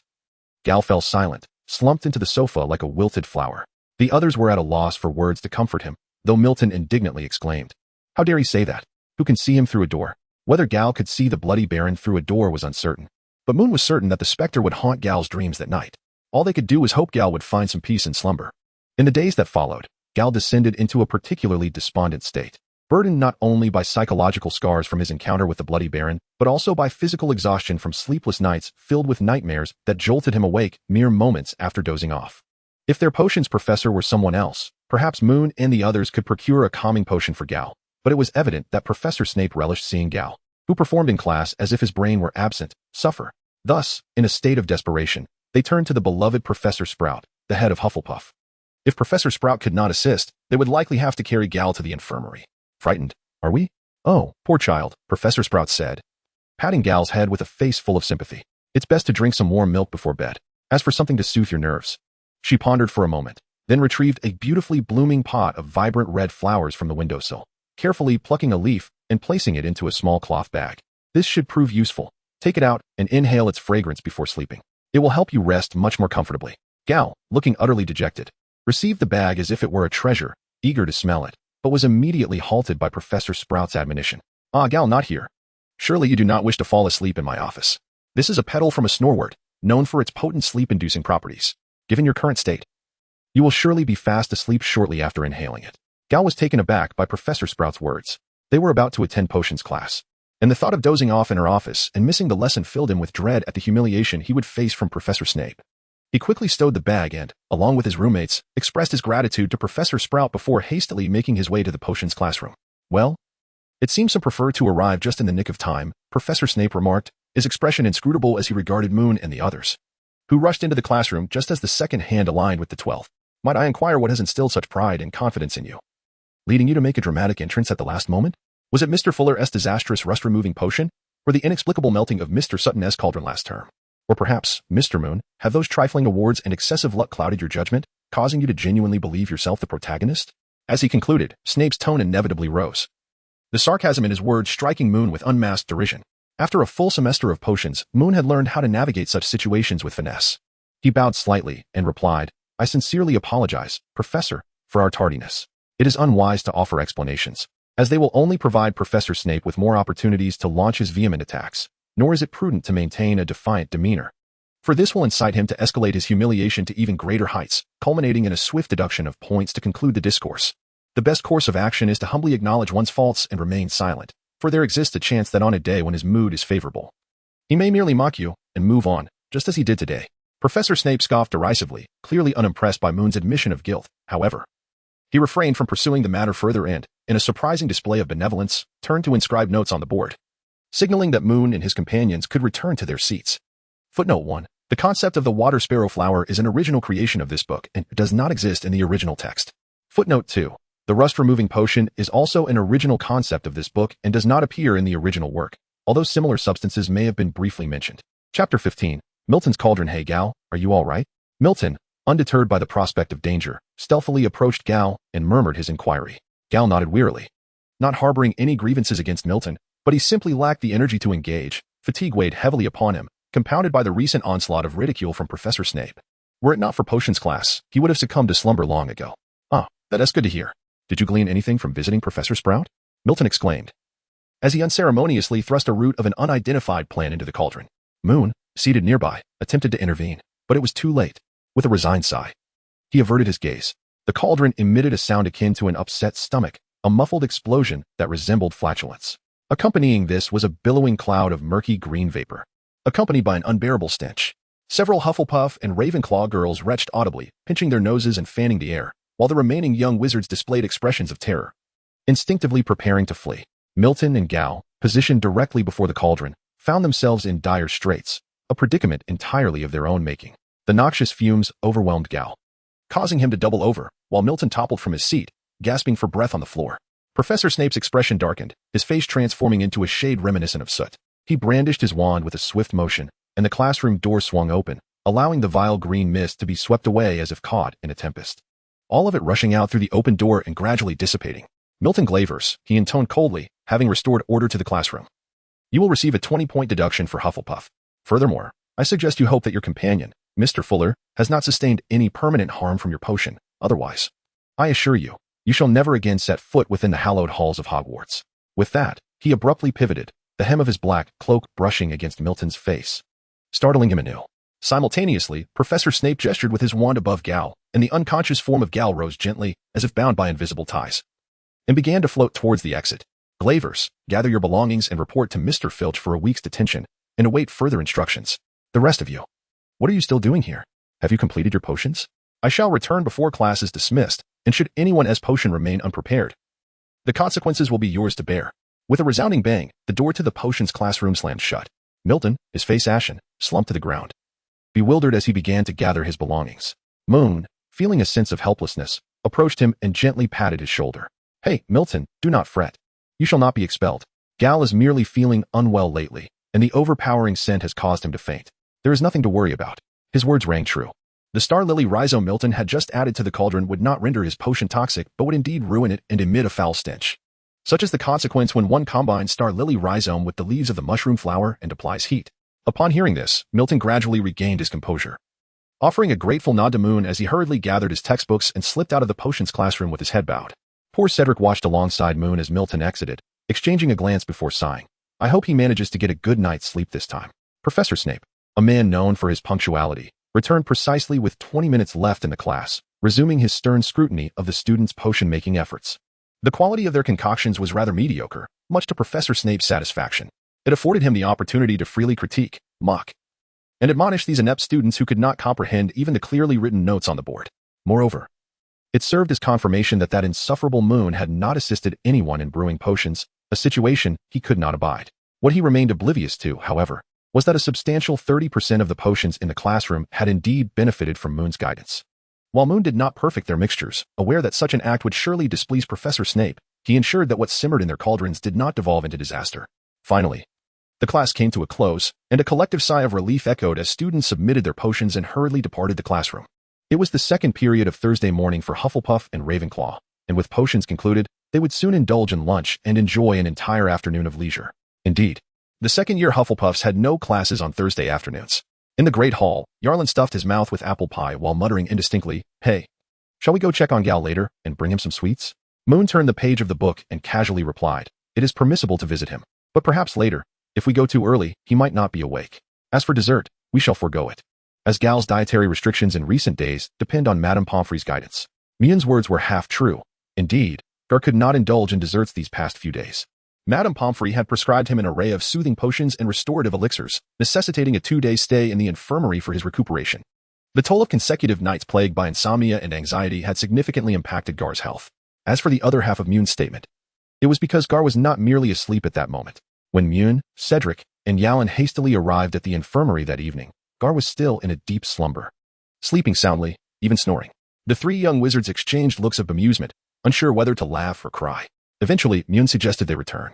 Gal fell silent, slumped into the sofa like a wilted flower. The others were at a loss for words to comfort him, though Milton indignantly exclaimed, "How dare he say that? Who can see him through a door?" Whether Gal could see the Bloody Baron through a door was uncertain, but Moon was certain that the specter would haunt Gal's dreams that night. All they could do was hope Gal would find some peace in slumber. In the days that followed, Gal descended into a particularly despondent state, burdened not only by psychological scars from his encounter with the Bloody Baron, but also by physical exhaustion from sleepless nights filled with nightmares that jolted him awake mere moments after dozing off. If their potions professor were someone else, perhaps Moon and the others could procure a calming potion for Gal, but it was evident that Professor Snape relished seeing Gal, who performed in class as if his brain were absent, suffer. Thus, in a state of desperation, they turned to the beloved Professor Sprout, the head of Hufflepuff. If Professor Sprout could not assist, they would likely have to carry Gal to the infirmary. Frightened, are we? Oh, poor child, Professor Sprout said, patting Gal's head with a face full of sympathy. It's best to drink some warm milk before bed. As for something to soothe your nerves. She pondered for a moment, then retrieved a beautifully blooming pot of vibrant red flowers from the windowsill, carefully plucking a leaf and placing it into a small cloth bag. This should prove useful. Take it out and inhale its fragrance before sleeping. It will help you rest much more comfortably. Gal, looking utterly dejected, received the bag as if it were a treasure, eager to smell it, but was immediately halted by Professor Sprout's admonition. Ah, Gal, not here. Surely you do not wish to fall asleep in my office. This is a petal from a snorewort, known for its potent sleep-inducing properties. Given your current state, you will surely be fast asleep shortly after inhaling it. Gal was taken aback by Professor Sprout's words. They were about to attend potions class, and the thought of dozing off in her office and missing the lesson filled him with dread at the humiliation he would face from Professor Snape. He quickly stowed the bag and, along with his roommates, expressed his gratitude to Professor Sprout before hastily making his way to the potions classroom. Well, it seems to prefer to arrive just in the nick of time, Professor Snape remarked, his expression inscrutable as he regarded Moon and the others, who rushed into the classroom just as the second hand aligned with the 12th. Might I inquire what has instilled such pride and confidence in you, leading you to make a dramatic entrance at the last moment? Was it Mr. Fuller's disastrous rust-removing potion, or the inexplicable melting of Mr. Sutton's cauldron last term? Or perhaps, Mr. Moon, have those trifling awards and excessive luck clouded your judgment, causing you to genuinely believe yourself the protagonist? As he concluded, Snape's tone inevitably rose, the sarcasm in his words striking Moon with unmasked derision. After a full semester of potions, Moon had learned how to navigate such situations with finesse. He bowed slightly and replied, I sincerely apologize, Professor, for our tardiness. It is unwise to offer explanations, as they will only provide Professor Snape with more opportunities to launch his vehement attacks, nor is it prudent to maintain a defiant demeanor, for this will incite him to escalate his humiliation to even greater heights, culminating in a swift deduction of points to conclude the discourse. The best course of action is to humbly acknowledge one's faults and remain silent, for there exists a chance that on a day when his mood is favorable, he may merely mock you and move on, just as he did today. Professor Snape scoffed derisively, clearly unimpressed by Moon's admission of guilt. However, he refrained from pursuing the matter further and, in a surprising display of benevolence, turned to inscribe notes on the board, signaling that Moon and his companions could return to their seats. Footnote 1. The concept of the water sparrow flower is an original creation of this book and does not exist in the original text. Footnote 2. The rust-removing potion is also an original concept of this book and does not appear in the original work, although similar substances may have been briefly mentioned. Chapter 15. Milton's Cauldron. Hey Gal, are you all right? Milton, undeterred by the prospect of danger, stealthily approached Gal and murmured his inquiry. Gal nodded wearily, not harboring any grievances against Milton, but he simply lacked the energy to engage. Fatigue weighed heavily upon him, compounded by the recent onslaught of ridicule from Professor Snape. Were it not for potions class, he would have succumbed to slumber long ago. Ah, that's good to hear. Did you glean anything from visiting Professor Sprout? Milton exclaimed, as he unceremoniously thrust a root of an unidentified plant into the cauldron. Moon, seated nearby, attempted to intervene, but it was too late. With a resigned sigh, he averted his gaze. The cauldron emitted a sound akin to an upset stomach, a muffled explosion that resembled flatulence. Accompanying this was a billowing cloud of murky green vapor, accompanied by an unbearable stench. Several Hufflepuff and Ravenclaw girls retched audibly, pinching their noses and fanning the air, while the remaining young wizards displayed expressions of terror, instinctively preparing to flee. Milton and Gal, positioned directly before the cauldron, found themselves in dire straits, a predicament entirely of their own making. The noxious fumes overwhelmed Gal, causing him to double over, while Milton toppled from his seat, gasping for breath on the floor. Professor Snape's expression darkened, his face transforming into a shade reminiscent of soot. He brandished his wand with a swift motion, and the classroom door swung open, allowing the vile green mist to be swept away as if caught in a tempest, all of it rushing out through the open door and gradually dissipating. Milton Glavers, he intoned coldly, having restored order to the classroom. You will receive a 20-point deduction for Hufflepuff. Furthermore, I suggest you hope that your companion, Mr. Fuller, has not sustained any permanent harm from your potion. Otherwise, I assure you, you shall never again set foot within the hallowed halls of Hogwarts. With that, he abruptly pivoted, the hem of his black cloak brushing against Milton's face, startling him anew. Simultaneously, Professor Snape gestured with his wand above Gal, and the unconscious form of Gal rose gently, as if bound by invisible ties, and began to float towards the exit. Glavers, gather your belongings and report to Mr. Filch for a week's detention, and await further instructions. The rest of you, what are you still doing here? Have you completed your potions? I shall return before class is dismissed, and should anyone's potion remain unprepared, the consequences will be yours to bear. With a resounding bang, the door to the potions classroom slammed shut. Milton, his face ashen, slumped to the ground, bewildered as he began to gather his belongings. Moon, feeling a sense of helplessness, approached him and gently patted his shoulder. Hey, Milton, do not fret. You shall not be expelled. Gal is merely feeling unwell lately, and the overpowering scent has caused him to faint. There is nothing to worry about. His words rang true. The star lily rhizome Milton had just added to the cauldron would not render his potion toxic, but would indeed ruin it and emit a foul stench. Such is the consequence when one combines star lily rhizome with the leaves of the mushroom flower and applies heat. Upon hearing this, Milton gradually regained his composure. Offering a grateful nod to Moon as he hurriedly gathered his textbooks and slipped out of the potions classroom with his head bowed. Poor Cedric watched alongside Moon as Milton exited, exchanging a glance before sighing. I hope he manages to get a good night's sleep this time. Professor Snape, a man known for his punctuality, returned precisely with 20 minutes left in the class, resuming his stern scrutiny of the students' potion-making efforts. The quality of their concoctions was rather mediocre, much to Professor Snape's satisfaction. It afforded him the opportunity to freely critique, mock, and admonish these inept students who could not comprehend even the clearly written notes on the board. Moreover, it served as confirmation that insufferable Moon had not assisted anyone in brewing potions, a situation he could not abide. What he remained oblivious to, however, was that a substantial 30% of the potions in the classroom had indeed benefited from Moon's guidance. While Moon did not perfect their mixtures, aware that such an act would surely displease Professor Snape, he ensured that what simmered in their cauldrons did not devolve into disaster. Finally, the class came to a close, and a collective sigh of relief echoed as students submitted their potions and hurriedly departed the classroom. It was the second period of Thursday morning for Hufflepuff and Ravenclaw, and with potions concluded, they would soon indulge in lunch and enjoy an entire afternoon of leisure. Indeed, the second-year Hufflepuffs had no classes on Thursday afternoons. In the Great Hall, Yarlin stuffed his mouth with apple pie while muttering indistinctly, "Hey, shall we go check on Gal later and bring him some sweets?" Moon turned the page of the book and casually replied, "It is permissible to visit him, but perhaps later. If we go too early, he might not be awake. As for dessert, we shall forego it, as Gal's dietary restrictions in recent days depend on Madame Pomfrey's guidance." Mewn's words were half true. Indeed, Gar could not indulge in desserts these past few days. Madame Pomfrey had prescribed him an array of soothing potions and restorative elixirs, necessitating a 2-day stay in the infirmary for his recuperation. The toll of consecutive nights plagued by insomnia and anxiety had significantly impacted Gar's health. As for the other half of Mewn's statement, it was because Gar was not merely asleep at that moment. When Mewn, Cedric, and Yalin hastily arrived at the infirmary that evening, Gar was still in a deep slumber, sleeping soundly, even snoring. The three young wizards exchanged looks of bemusement, unsure whether to laugh or cry. Eventually, Mewn suggested they return,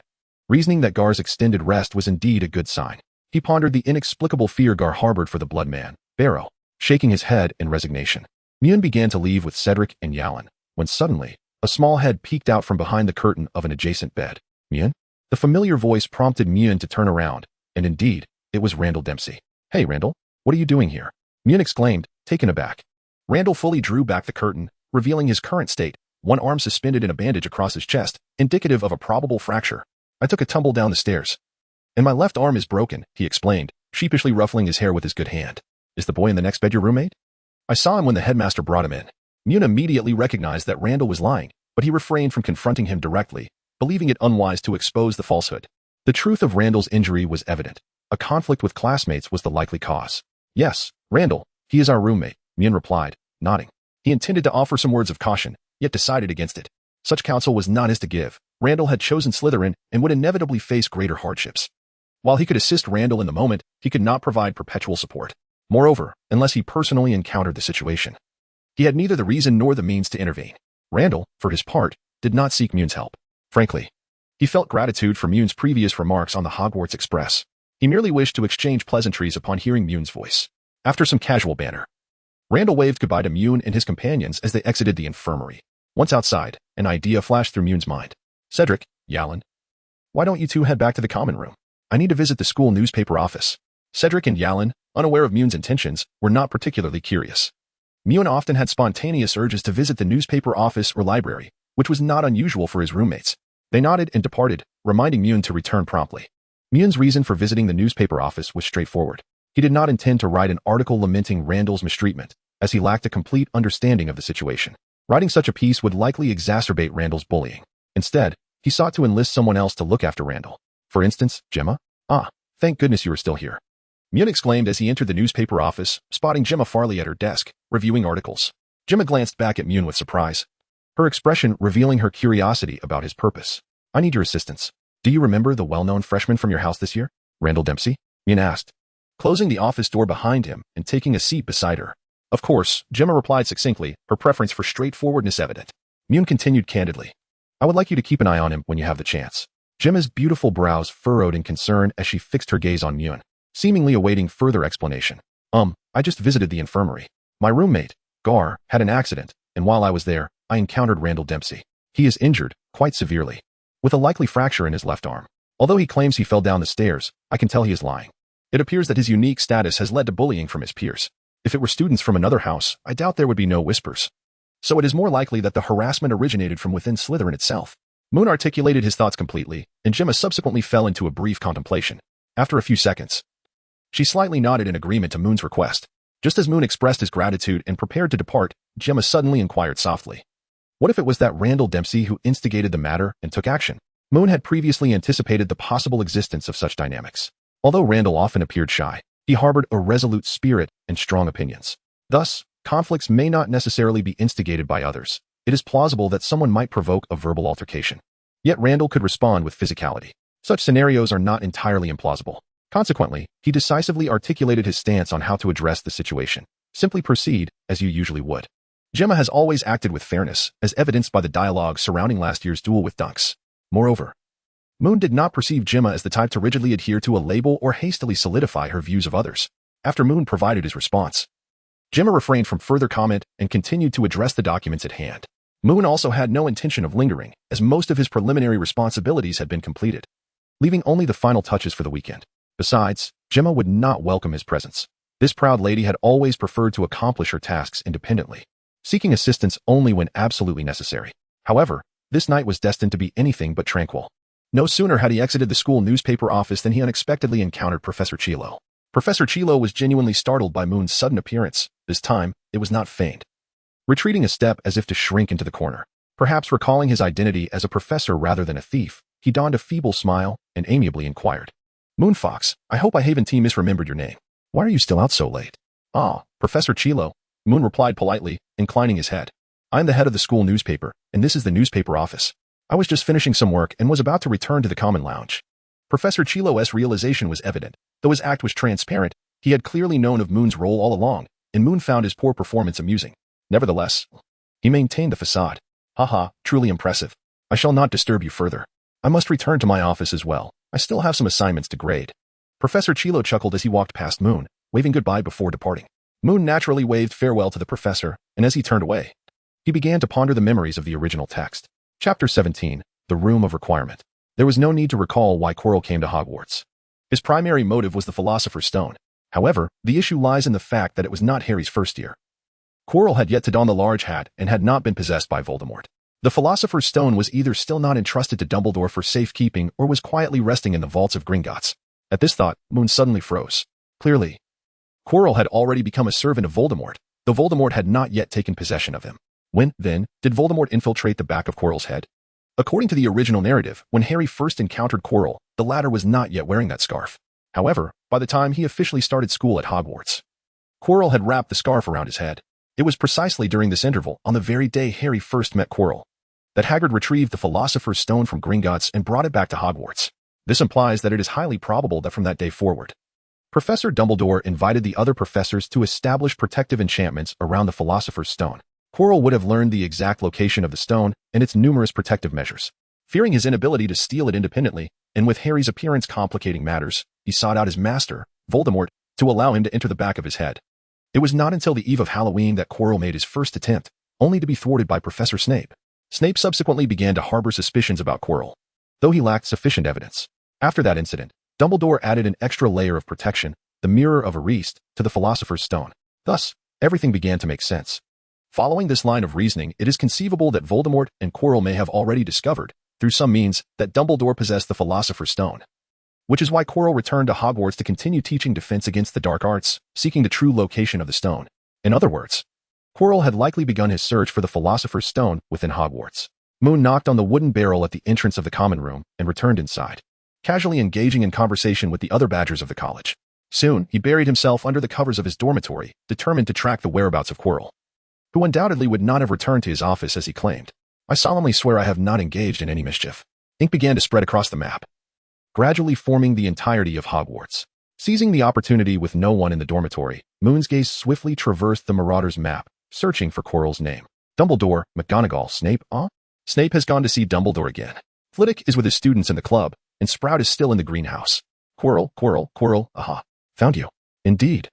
reasoning that Gar's extended rest was indeed a good sign. He pondered the inexplicable fear Gar harbored for the blood man, Barrow, shaking his head in resignation. Mewn began to leave with Cedric and Yalin, when suddenly, a small head peeked out from behind the curtain of an adjacent bed. "Mewn?" The familiar voice prompted Mewn to turn around, and indeed, it was Randall Dempsey. "Hey, Randall, what are you doing here?" Mewn exclaimed, taken aback. Randall fully drew back the curtain, revealing his current state, one arm suspended in a bandage across his chest, indicative of a probable fracture. "I took a tumble down the stairs, and my left arm is broken," he explained, sheepishly ruffling his hair with his good hand. "Is the boy in the next bed your roommate?" "I saw him when the headmaster brought him in." Mewn immediately recognized that Randall was lying, but he refrained from confronting him directly, believing it unwise to expose the falsehood. The truth of Randall's injury was evident. A conflict with classmates was the likely cause. "Yes, Randall, he is our roommate," Mewn replied, nodding. He intended to offer some words of caution, yet decided against it. Such counsel was not his to give. Randall had chosen Slytherin and would inevitably face greater hardships. While he could assist Randall in the moment, he could not provide perpetual support. Moreover, unless he personally encountered the situation, he had neither the reason nor the means to intervene. Randall, for his part, did not seek Mewn's help. Frankly, he felt gratitude for Mewn's previous remarks on the Hogwarts Express. He merely wished to exchange pleasantries upon hearing Mewn's voice. After some casual banter, Randall waved goodbye to Mewn and his companions as they exited the infirmary. Once outside, an idea flashed through Mewn's mind. "Cedric, Yalin, why don't you two head back to the common room? I need to visit the school newspaper office." Cedric and Yalin, unaware of Mewn's intentions, were not particularly curious. Mewn often had spontaneous urges to visit the newspaper office or library, which was not unusual for his roommates. They nodded and departed, reminding Mewn to return promptly. Mewn's reason for visiting the newspaper office was straightforward. He did not intend to write an article lamenting Randall's mistreatment, as he lacked a complete understanding of the situation. Writing such a piece would likely exacerbate Randall's bullying. Instead, he sought to enlist someone else to look after Randall. For instance, Gemma? "Ah, thank goodness you are still here," Mewn exclaimed as he entered the newspaper office, spotting Gemma Farley at her desk, reviewing articles. Gemma glanced back at Mewn with surprise, her expression revealing her curiosity about his purpose. "I need your assistance. Do you remember the well-known freshman from your house this year, Randall Dempsey?" Mewn asked, closing the office door behind him and taking a seat beside her. "Of course," Gemma replied succinctly, her preference for straightforwardness evident. Mewn continued candidly, "I would like you to keep an eye on him when you have the chance. Gemma's beautiful brows furrowed in concern as she fixed her gaze on Moon, seemingly awaiting further explanation. I just visited the infirmary. My roommate, Gar, had an accident, and while I was there, I encountered Randall Dempsey. He is injured, quite severely, with a likely fracture in his left arm. Although he claims he fell down the stairs, I can tell he is lying. It appears that his unique status has led to bullying from his peers. If it were students from another house, I doubt there would be no whispers. So it is more likely that the harassment originated from within Slytherin itself. Moon articulated his thoughts completely, and Gemma subsequently fell into a brief contemplation. After a few seconds, she slightly nodded in agreement to Moon's request. Just as Moon expressed his gratitude and prepared to depart, Gemma suddenly inquired softly. What if it was that Randall Dempsey who instigated the matter and took action? Moon had previously anticipated the possible existence of such dynamics. Although Randall often appeared shy, he harbored a resolute spirit and strong opinions. Thus, conflicts may not necessarily be instigated by others. It is plausible that someone might provoke a verbal altercation. Yet Randall could respond with physicality. Such scenarios are not entirely implausible. Consequently, he decisively articulated his stance on how to address the situation. Simply proceed, as you usually would. Gemma has always acted with fairness, as evidenced by the dialogue surrounding last year's duel with Dunks. Moreover, Moon did not perceive Gemma as the type to rigidly adhere to a label or hastily solidify her views of others. After Moon provided his response, Gemma refrained from further comment and continued to address the documents at hand. Moon also had no intention of lingering, as most of his preliminary responsibilities had been completed, leaving only the final touches for the weekend. Besides, Gemma would not welcome his presence. This proud lady had always preferred to accomplish her tasks independently, seeking assistance only when absolutely necessary. However, this night was destined to be anything but tranquil. No sooner had he exited the school newspaper office than he unexpectedly encountered Professor Chilo. Professor Chilo was genuinely startled by Moon's sudden appearance. This time, it was not feigned. Retreating a step as if to shrink into the corner, perhaps recalling his identity as a professor rather than a thief, he donned a feeble smile and amiably inquired. Moonfox, I hope I haven't misremembered your name. Why are you still out so late? Ah, Professor Chilo, Moon replied politely, inclining his head. I am the head of the school newspaper, and this is the newspaper office. I was just finishing some work and was about to return to the common lounge. Professor Chilo's realization was evident. Though his act was transparent, he had clearly known of Moon's role all along, and Moon found his poor performance amusing. Nevertheless, he maintained the facade. Haha, truly impressive. I shall not disturb you further. I must return to my office as well. I still have some assignments to grade. Professor Chilo chuckled as he walked past Moon, waving goodbye before departing. Moon naturally waved farewell to the professor, and as he turned away, he began to ponder the memories of the original text. Chapter 17, The Room of Requirement. There was no need to recall why Quirrell came to Hogwarts. His primary motive was the Philosopher's Stone. However, the issue lies in the fact that it was not Harry's first year. Quirrell had yet to don the large hat and had not been possessed by Voldemort. The Philosopher's Stone was either still not entrusted to Dumbledore for safekeeping or was quietly resting in the vaults of Gringotts. At this thought, Moon suddenly froze. Clearly, Quirrell had already become a servant of Voldemort, though Voldemort had not yet taken possession of him. When, then, did Voldemort infiltrate the back of Quirrell's head? According to the original narrative, when Harry first encountered Quirrell, the latter was not yet wearing that scarf. However, by the time he officially started school at Hogwarts, Quirrell had wrapped the scarf around his head. It was precisely during this interval, on the very day Harry first met Quirrell, that Hagrid retrieved the Philosopher's Stone from Gringotts and brought it back to Hogwarts. This implies that it is highly probable that from that day forward, Professor Dumbledore invited the other professors to establish protective enchantments around the Philosopher's Stone. Quirrell would have learned the exact location of the stone and its numerous protective measures. Fearing his inability to steal it independently, and with Harry's appearance complicating matters, he sought out his master, Voldemort, to allow him to enter the back of his head. It was not until the eve of Halloween that Quirrell made his first attempt, only to be thwarted by Professor Snape. Snape subsequently began to harbor suspicions about Quirrell, though he lacked sufficient evidence. After that incident, Dumbledore added an extra layer of protection, the Mirror of Ariste, to the Philosopher's Stone. Thus, everything began to make sense. Following this line of reasoning, it is conceivable that Voldemort and Quirrell may have already discovered, through some means, that Dumbledore possessed the Philosopher's Stone. Which is why Quirrell returned to Hogwarts to continue teaching defense against the dark arts, seeking the true location of the stone. In other words, Quirrell had likely begun his search for the Philosopher's Stone within Hogwarts. Moon knocked on the wooden barrel at the entrance of the common room and returned inside, casually engaging in conversation with the other Badgers of the college. Soon, he buried himself under the covers of his dormitory, determined to track the whereabouts of Quirrell, who undoubtedly would not have returned to his office as he claimed. I solemnly swear I have not engaged in any mischief. Ink began to spread across the map, gradually forming the entirety of Hogwarts. Seizing the opportunity with no one in the dormitory, Moon's gaze swiftly traversed the Marauder's map, searching for Quirrell's name. Dumbledore, McGonagall, Snape, Snape has gone to see Dumbledore again. Flitwick is with his students in the club, and Sprout is still in the greenhouse. Quirrell, Quirrell, Quirrell, aha. Found you. Indeed.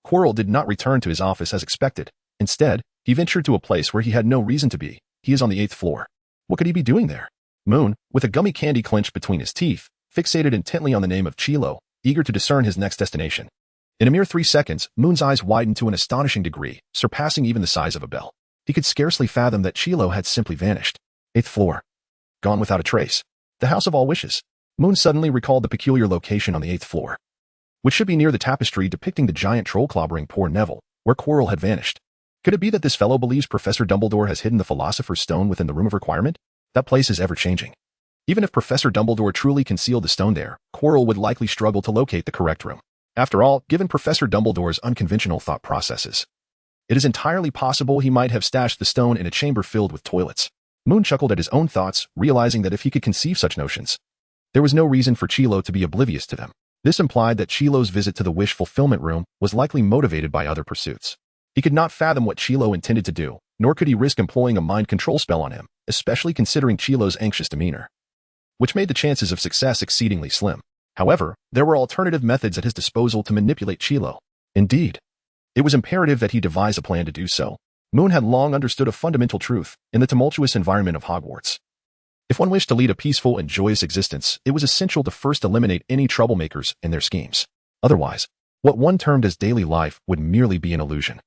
Quirrell did not return to his office as expected. Instead, he ventured to a place where he had no reason to be. He is on the 8th floor. What could he be doing there? Moon, with a gummy candy clenched between his teeth, fixated intently on the name of Chilo, eager to discern his next destination. In a mere 3 seconds, Moon's eyes widened to an astonishing degree, surpassing even the size of a bell. He could scarcely fathom that Chilo had simply vanished. 8th floor. Gone without a trace. The House of All Wishes. Moon suddenly recalled the peculiar location on the 8th floor, which should be near the tapestry depicting the giant troll clobbering poor Neville, where Quirrell had vanished. Could it be that this fellow believes Professor Dumbledore has hidden the Philosopher's Stone within the Room of Requirement? That place is ever-changing. Even if Professor Dumbledore truly concealed the stone there, Quirrell would likely struggle to locate the correct room. After all, given Professor Dumbledore's unconventional thought processes, it is entirely possible he might have stashed the stone in a chamber filled with toilets. Moon chuckled at his own thoughts, realizing that if he could conceive such notions, there was no reason for Chilo to be oblivious to them. This implied that Chilo's visit to the wish fulfillment room was likely motivated by other pursuits. He could not fathom what Chilo intended to do, nor could he risk employing a mind control spell on him, especially considering Chilo's anxious demeanor, which made the chances of success exceedingly slim. However, there were alternative methods at his disposal to manipulate Chilo. Indeed, it was imperative that he devise a plan to do so. Moon had long understood a fundamental truth in the tumultuous environment of Hogwarts. If one wished to lead a peaceful and joyous existence, it was essential to first eliminate any troublemakers and their schemes. Otherwise, what one termed as daily life would merely be an illusion.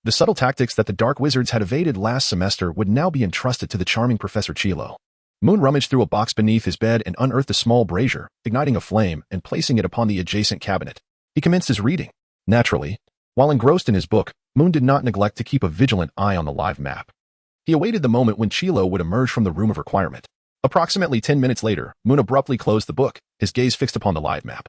The subtle tactics that the Dark Wizards had evaded last semester would now be entrusted to the charming Professor Chilo. Moon rummaged through a box beneath his bed and unearthed a small brazier, igniting a flame and placing it upon the adjacent cabinet. He commenced his reading. Naturally, while engrossed in his book, Moon did not neglect to keep a vigilant eye on the live map. He awaited the moment when Chilo would emerge from the Room of Requirement. Approximately 10 minutes later, Moon abruptly closed the book, his gaze fixed upon the live map,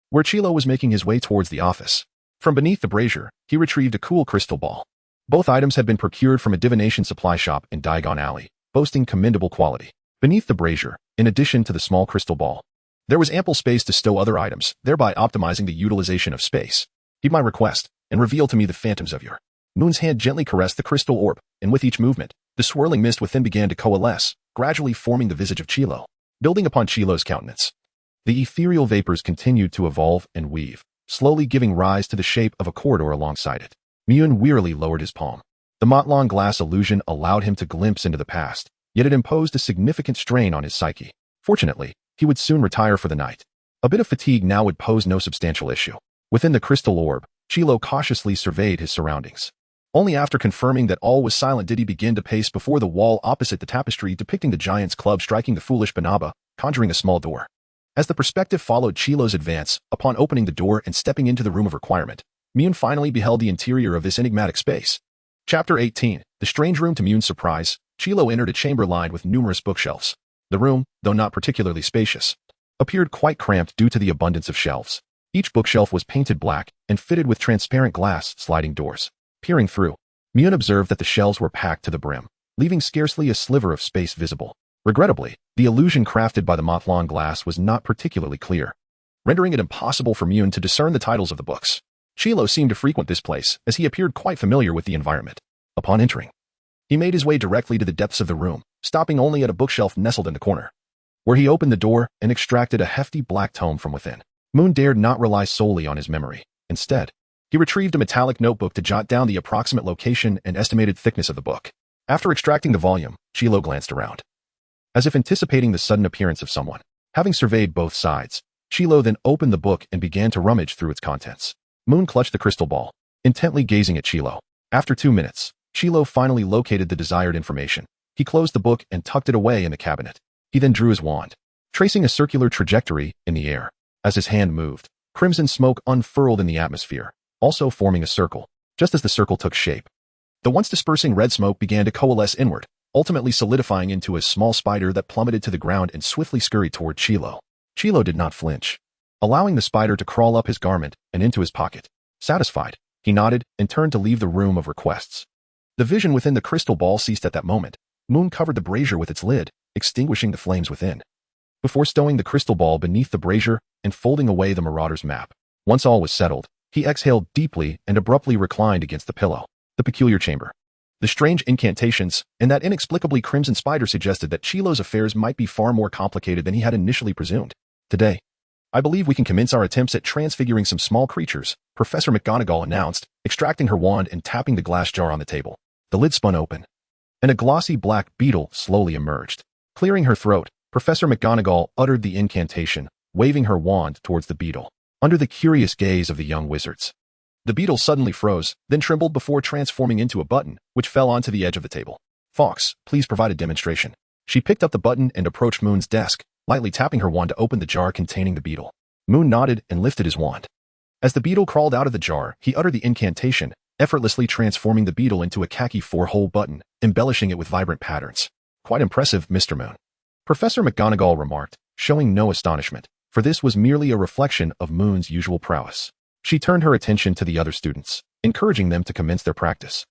where Chilo was making his way towards the office. From beneath the brazier, he retrieved a cool crystal ball. Both items had been procured from a divination supply shop in Diagon Alley, boasting commendable quality. Beneath the brazier, in addition to the small crystal ball, there was ample space to stow other items, thereby optimizing the utilization of space. Heed my request, and reveal to me the phantoms of your. Moon's hand gently caressed the crystal orb, and with each movement, the swirling mist within began to coalesce, gradually forming the visage of Chilo. Building upon Chilo's countenance, the ethereal vapors continued to evolve and weave, slowly giving rise to the shape of a corridor alongside it. Moon wearily lowered his palm. The Motlong glass illusion allowed him to glimpse into the past, yet it imposed a significant strain on his psyche. Fortunately, he would soon retire for the night. A bit of fatigue now would pose no substantial issue. Within the crystal orb, Chilo cautiously surveyed his surroundings. Only after confirming that all was silent did he begin to pace before the wall opposite the tapestry depicting the Giant's Club striking the foolish Banaba, conjuring a small door. As the perspective followed Chilo's advance, upon opening the door and stepping into the Room of Requirement, Moon finally beheld the interior of this enigmatic space. Chapter 18. The Strange Room. To Moon's surprise, Chilo entered a chamber lined with numerous bookshelves. The room, though not particularly spacious, appeared quite cramped due to the abundance of shelves. Each bookshelf was painted black and fitted with transparent glass sliding doors. Peering through, Moon observed that the shelves were packed to the brim, leaving scarcely a sliver of space visible. Regrettably, the illusion crafted by the Motlong glass was not particularly clear, rendering it impossible for Moon to discern the titles of the books. Chilo seemed to frequent this place, as he appeared quite familiar with the environment. Upon entering, he made his way directly to the depths of the room, stopping only at a bookshelf nestled in the corner, where he opened the door and extracted a hefty black tome from within. Moon dared not rely solely on his memory. Instead, he retrieved a metallic notebook to jot down the approximate location and estimated thickness of the book. After extracting the volume, Chilo glanced around, as if anticipating the sudden appearance of someone. Having surveyed both sides, Chilo then opened the book and began to rummage through its contents. Moon clutched the crystal ball, intently gazing at Chilo. After 2 minutes, Chilo finally located the desired information. He closed the book and tucked it away in the cabinet. He then drew his wand, tracing a circular trajectory in the air. As his hand moved, crimson smoke unfurled in the atmosphere, also forming a circle. Just as the circle took shape, the once dispersing red smoke began to coalesce inward, ultimately solidifying into a small spider that plummeted to the ground and swiftly scurried toward Chilo. Chilo did not flinch, allowing the spider to crawl up his garment and into his pocket. Satisfied, he nodded and turned to leave the room of requests. The vision within the crystal ball ceased at that moment. Moon covered the brazier with its lid, extinguishing the flames within, before stowing the crystal ball beneath the brazier and folding away the Marauder's map. Once all was settled, he exhaled deeply and abruptly reclined against the pillow. The peculiar chamber. The strange incantations and that inexplicably crimson spider suggested that Chilo's affairs might be far more complicated than he had initially presumed. Today, I believe we can commence our attempts at transfiguring some small creatures, Professor McGonagall announced, extracting her wand and tapping the glass jar on the table. The lid spun open, and a glossy black beetle slowly emerged. Clearing her throat, Professor McGonagall uttered the incantation, waving her wand towards the beetle. Under the curious gaze of the young wizards, the beetle suddenly froze, then trembled before transforming into a button, which fell onto the edge of the table. Fawkes, please provide a demonstration. She picked up the button and approached Moon's desk, lightly tapping her wand to open the jar containing the beetle. Moon nodded and lifted his wand. As the beetle crawled out of the jar, he uttered the incantation, effortlessly transforming the beetle into a khaki 4-hole button, embellishing it with vibrant patterns. Quite impressive, Mr. Moon. Professor McGonagall remarked, showing no astonishment, for this was merely a reflection of Moon's usual prowess. She turned her attention to the other students, encouraging them to commence their practice,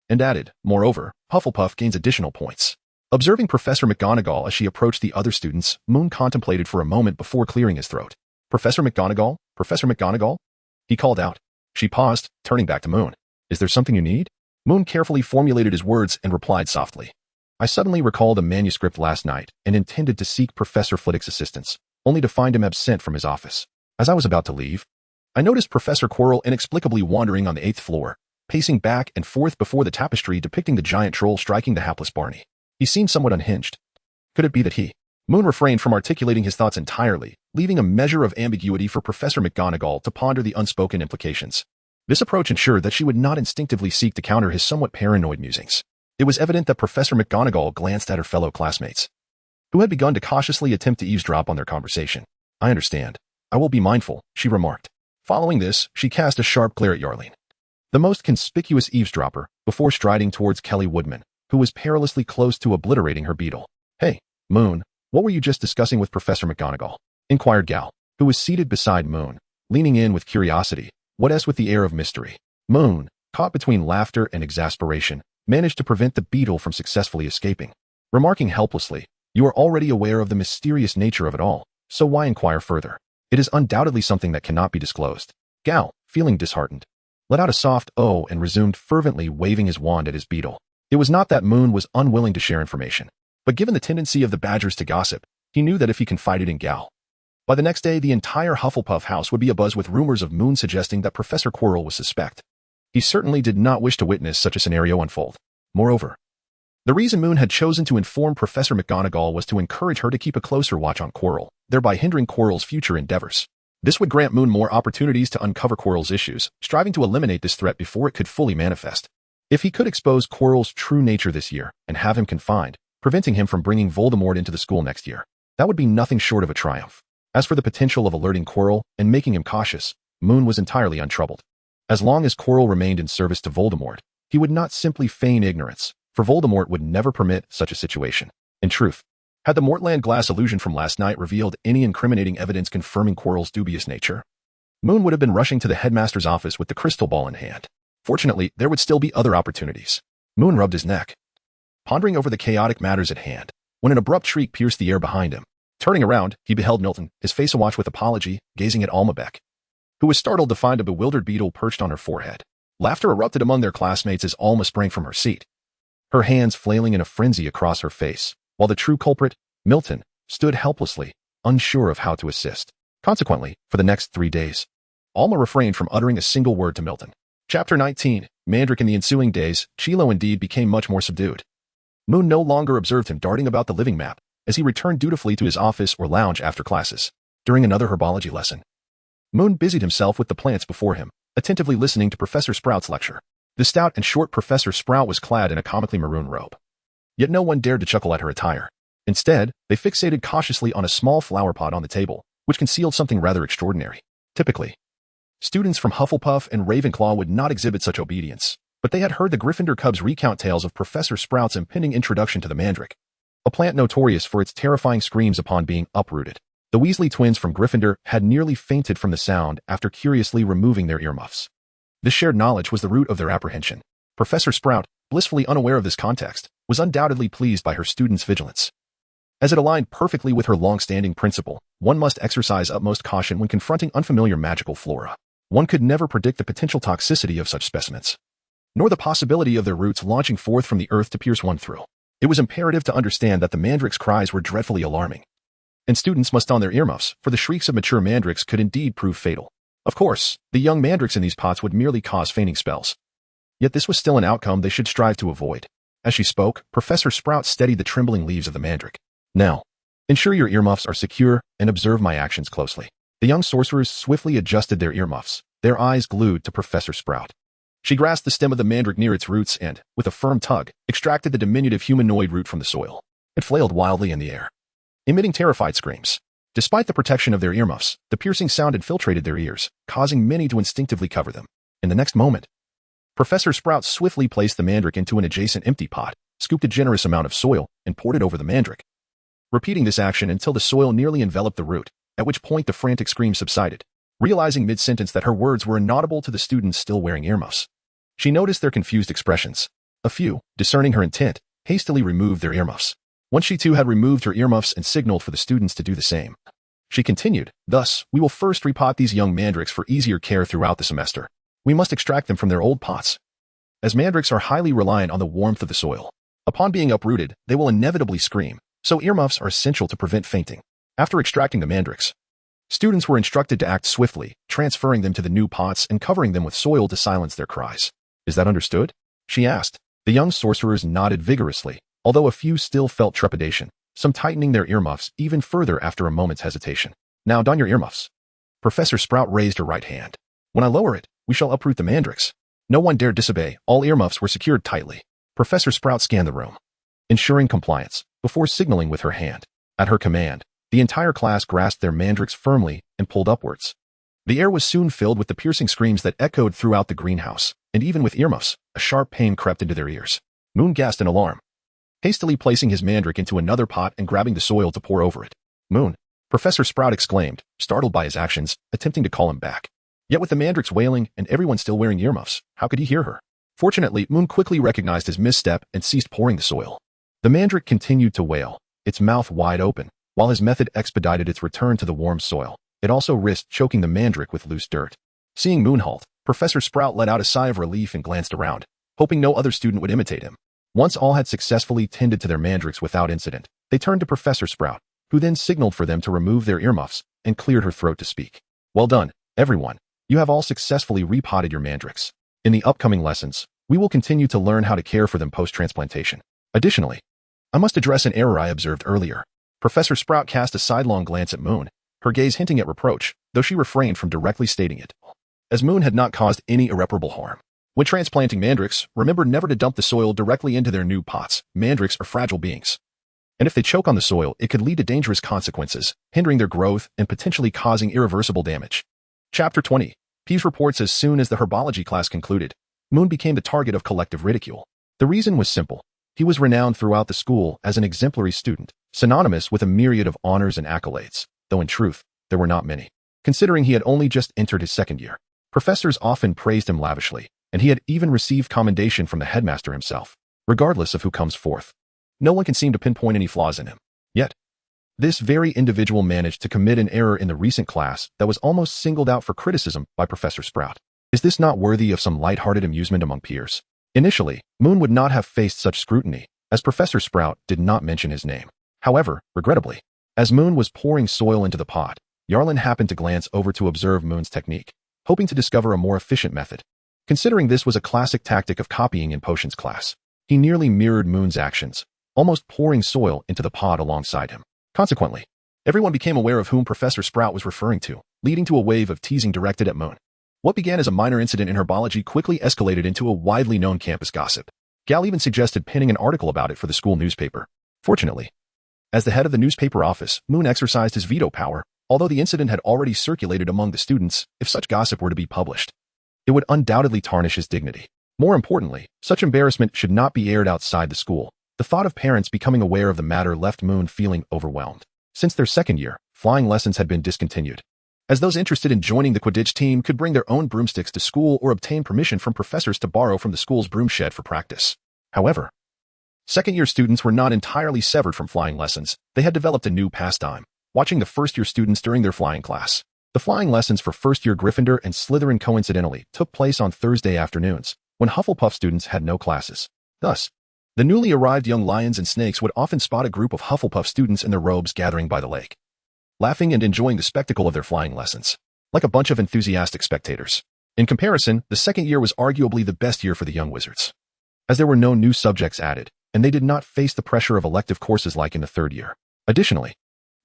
and added, moreover, Hufflepuff gains additional points. Observing Professor McGonagall as she approached the other students, Moon contemplated for a moment before clearing his throat. Professor McGonagall? Professor McGonagall? He called out. She paused, turning back to Moon. Is there something you need? Moon carefully formulated his words and replied softly. I suddenly recalled a manuscript last night and intended to seek Professor Flitwick's assistance, only to find him absent from his office. As I was about to leave, I noticed Professor Quirrell inexplicably wandering on the 8th floor, pacing back and forth before the tapestry depicting the giant troll striking the hapless Barney. He seemed somewhat unhinged. Could it be that he? Moon refrained from articulating his thoughts entirely, leaving a measure of ambiguity for Professor McGonagall to ponder the unspoken implications. This approach ensured that she would not instinctively seek to counter his somewhat paranoid musings. It was evident that Professor McGonagall glanced at her fellow classmates, who had begun to cautiously attempt to eavesdrop on their conversation. I understand. I will be mindful, she remarked. Following this, she cast a sharp glare at Yarline, the most conspicuous eavesdropper, before striding towards Kelly Woodman, who was perilously close to obliterating her beetle. Hey, Moon, what were you just discussing with Professor McGonagall? Inquired Gal, who was seated beside Moon, leaning in with curiosity, what as with the air of mystery. Moon, caught between laughter and exasperation, managed to prevent the beetle from successfully escaping. Remarking helplessly, you are already aware of the mysterious nature of it all, so why inquire further? It is undoubtedly something that cannot be disclosed. Gal, feeling disheartened, let out a soft "oh" and resumed fervently waving his wand at his beetle. It was not that Moon was unwilling to share information, but given the tendency of the Badgers to gossip, he knew that if he confided in Gal, by the next day the entire Hufflepuff house would be abuzz with rumors of Moon suggesting that Professor Quirrell was suspect. He certainly did not wish to witness such a scenario unfold. Moreover, the reason Moon had chosen to inform Professor McGonagall was to encourage her to keep a closer watch on Quirrell, thereby hindering Quirrell's future endeavors. This would grant Moon more opportunities to uncover Quirrell's issues, striving to eliminate this threat before it could fully manifest. If he could expose Quirrell's true nature this year and have him confined, preventing him from bringing Voldemort into the school next year, that would be nothing short of a triumph. As for the potential of alerting Quirrell and making him cautious, Moon was entirely untroubled. As long as Quirrell remained in service to Voldemort, he would not simply feign ignorance, for Voldemort would never permit such a situation. In truth, had the Mortland glass illusion from last night revealed any incriminating evidence confirming Quirrell's dubious nature, Moon would have been rushing to the headmaster's office with the crystal ball in hand. Fortunately, there would still be other opportunities. Moon rubbed his neck, pondering over the chaotic matters at hand, when an abrupt shriek pierced the air behind him. Turning around, he beheld Milton, his face awash with apology, gazing at Alma Beck, who was startled to find a bewildered beetle perched on her forehead. Laughter erupted among their classmates as Alma sprang from her seat, her hands flailing in a frenzy across her face, while the true culprit, Milton, stood helplessly, unsure of how to assist. Consequently, for the next 3 days, Alma refrained from uttering a single word to Milton. Chapter 19, Mandrake. In the ensuing days, Chilo indeed became much more subdued. Moon no longer observed him darting about the living map, as he returned dutifully to his office or lounge after classes. During another herbology lesson, Moon busied himself with the plants before him, attentively listening to Professor Sprout's lecture. The stout and short Professor Sprout was clad in a comically maroon robe. Yet no one dared to chuckle at her attire. Instead, they fixated cautiously on a small flower pot on the table, which concealed something rather extraordinary. Typically, students from Hufflepuff and Ravenclaw would not exhibit such obedience, but they had heard the Gryffindor cubs recount tales of Professor Sprout's impending introduction to the mandrake, a plant notorious for its terrifying screams upon being uprooted. The Weasley twins from Gryffindor had nearly fainted from the sound after curiously removing their earmuffs. This shared knowledge was the root of their apprehension. Professor Sprout, blissfully unaware of this context, was undoubtedly pleased by her students' vigilance, as it aligned perfectly with her long-standing principle: one must exercise utmost caution when confronting unfamiliar magical flora. One could never predict the potential toxicity of such specimens. nor the possibility of their roots launching forth from the earth to pierce one through. It was imperative to understand that the mandrakes' cries were dreadfully alarming, and students must don their earmuffs, for the shrieks of mature mandrakes could indeed prove fatal. Of course, the young mandrakes in these pots would merely cause fainting spells. Yet this was still an outcome they should strive to avoid. As she spoke, Professor Sprout steadied the trembling leaves of the mandrake. Now, ensure your earmuffs are secure and observe my actions closely. The young sorcerers swiftly adjusted their earmuffs, their eyes glued to Professor Sprout. She grasped the stem of the mandrake near its roots and, with a firm tug, extracted the diminutive humanoid root from the soil. It flailed wildly in the air, emitting terrified screams. Despite the protection of their earmuffs, the piercing sound infiltrated their ears, causing many to instinctively cover them. In the next moment, Professor Sprout swiftly placed the mandrake into an adjacent empty pot, scooped a generous amount of soil, and poured it over the mandrake, repeating this action until the soil nearly enveloped the root, at which point the frantic scream subsided. Realizing mid-sentence that her words were inaudible to the students still wearing earmuffs, she noticed their confused expressions. A few, discerning her intent, hastily removed their earmuffs. Once she too had removed her earmuffs and signaled for the students to do the same, she continued, "Thus, we will first repot these young mandrakes for easier care throughout the semester. We must extract them from their old pots, as mandrakes are highly reliant on the warmth of the soil. Upon being uprooted, they will inevitably scream, so earmuffs are essential to prevent fainting." After extracting the mandrakes, students were instructed to act swiftly, transferring them to the new pots and covering them with soil to silence their cries. "Is that understood?" she asked. The young sorcerers nodded vigorously, although a few still felt trepidation, some tightening their earmuffs even further after a moment's hesitation. "Now don your earmuffs." Professor Sprout raised her right hand. "When I lower it, we shall uproot the mandrakes." No one dared disobey. All earmuffs were secured tightly. Professor Sprout scanned the room, ensuring compliance, before signaling with her hand. At her command, the entire class grasped their mandrakes firmly and pulled upwards. The air was soon filled with the piercing screams that echoed throughout the greenhouse, and even with earmuffs, a sharp pain crept into their ears. Moon gasped in alarm, hastily placing his mandrake into another pot and grabbing the soil to pour over it. "Moon!" Professor Sprout exclaimed, startled by his actions, attempting to call him back. Yet with the mandrakes wailing and everyone still wearing earmuffs, how could he hear her? Fortunately, Moon quickly recognized his misstep and ceased pouring the soil. The mandrake continued to wail, its mouth wide open, while his method expedited its return to the warm soil. It also risked choking the mandrake with loose dirt. Seeing Moon halt, Professor Sprout let out a sigh of relief and glanced around, hoping no other student would imitate him. Once all had successfully tended to their mandrakes without incident, they turned to Professor Sprout, who then signaled for them to remove their earmuffs and cleared her throat to speak. "Well done, everyone. You have all successfully repotted your mandrakes. In the upcoming lessons, we will continue to learn how to care for them post-transplantation. Additionally, I must address an error I observed earlier." Professor Sprout cast a sidelong glance at Moon, her gaze hinting at reproach, though she refrained from directly stating it, as Moon had not caused any irreparable harm. When transplanting mandrakes, remember never to dump the soil directly into their new pots. Mandrakes are fragile beings, and if they choke on the soil, it could lead to dangerous consequences, hindering their growth and potentially causing irreversible damage. Chapter 20. Peeves reports. As soon as the herbology class concluded, Moon became the target of collective ridicule. The reason was simple. He was renowned throughout the school as an exemplary student, synonymous with a myriad of honors and accolades, though in truth, there were not many. Considering he had only just entered his second year, professors often praised him lavishly, and he had even received commendation from the headmaster himself. Regardless of who comes forth, no one can seem to pinpoint any flaws in him. Yet, this very individual managed to commit an error in the recent class that was almost singled out for criticism by Professor Sprout. Is this not worthy of some lighthearted amusement among peers? Initially, Moon would not have faced such scrutiny, as Professor Sprout did not mention his name. However, regrettably, as Moon was pouring soil into the pot, Yarlin happened to glance over to observe Moon's technique, hoping to discover a more efficient method. Considering this was a classic tactic of copying in potions class, he nearly mirrored Moon's actions, almost pouring soil into the pot alongside him. Consequently, everyone became aware of whom Professor Sprout was referring to, leading to a wave of teasing directed at Moon. What began as a minor incident in herbology quickly escalated into a widely known campus gossip. Gal even suggested penning an article about it for the school newspaper. Fortunately, as the head of the newspaper office, Moon exercised his veto power, although the incident had already circulated among the students. If such gossip were to be published, it would undoubtedly tarnish his dignity. More importantly, such embarrassment should not be aired outside the school. The thought of parents becoming aware of the matter left Moon feeling overwhelmed. Since their second year, flying lessons had been discontinued, as those interested in joining the Quidditch team could bring their own broomsticks to school or obtain permission from professors to borrow from the school's broom shed for practice. However, second-year students were not entirely severed from flying lessons. They had developed a new pastime, watching the first-year students during their flying class. The flying lessons for first-year Gryffindor and Slytherin coincidentally took place on Thursday afternoons, when Hufflepuff students had no classes. Thus, the newly arrived young lions and snakes would often spot a group of Hufflepuff students in their robes gathering by the lake, laughing and enjoying the spectacle of their flying lessons, like a bunch of enthusiastic spectators. In comparison, the second year was arguably the best year for the young wizards, as there were no new subjects added, and they did not face the pressure of elective courses like in the third year. Additionally,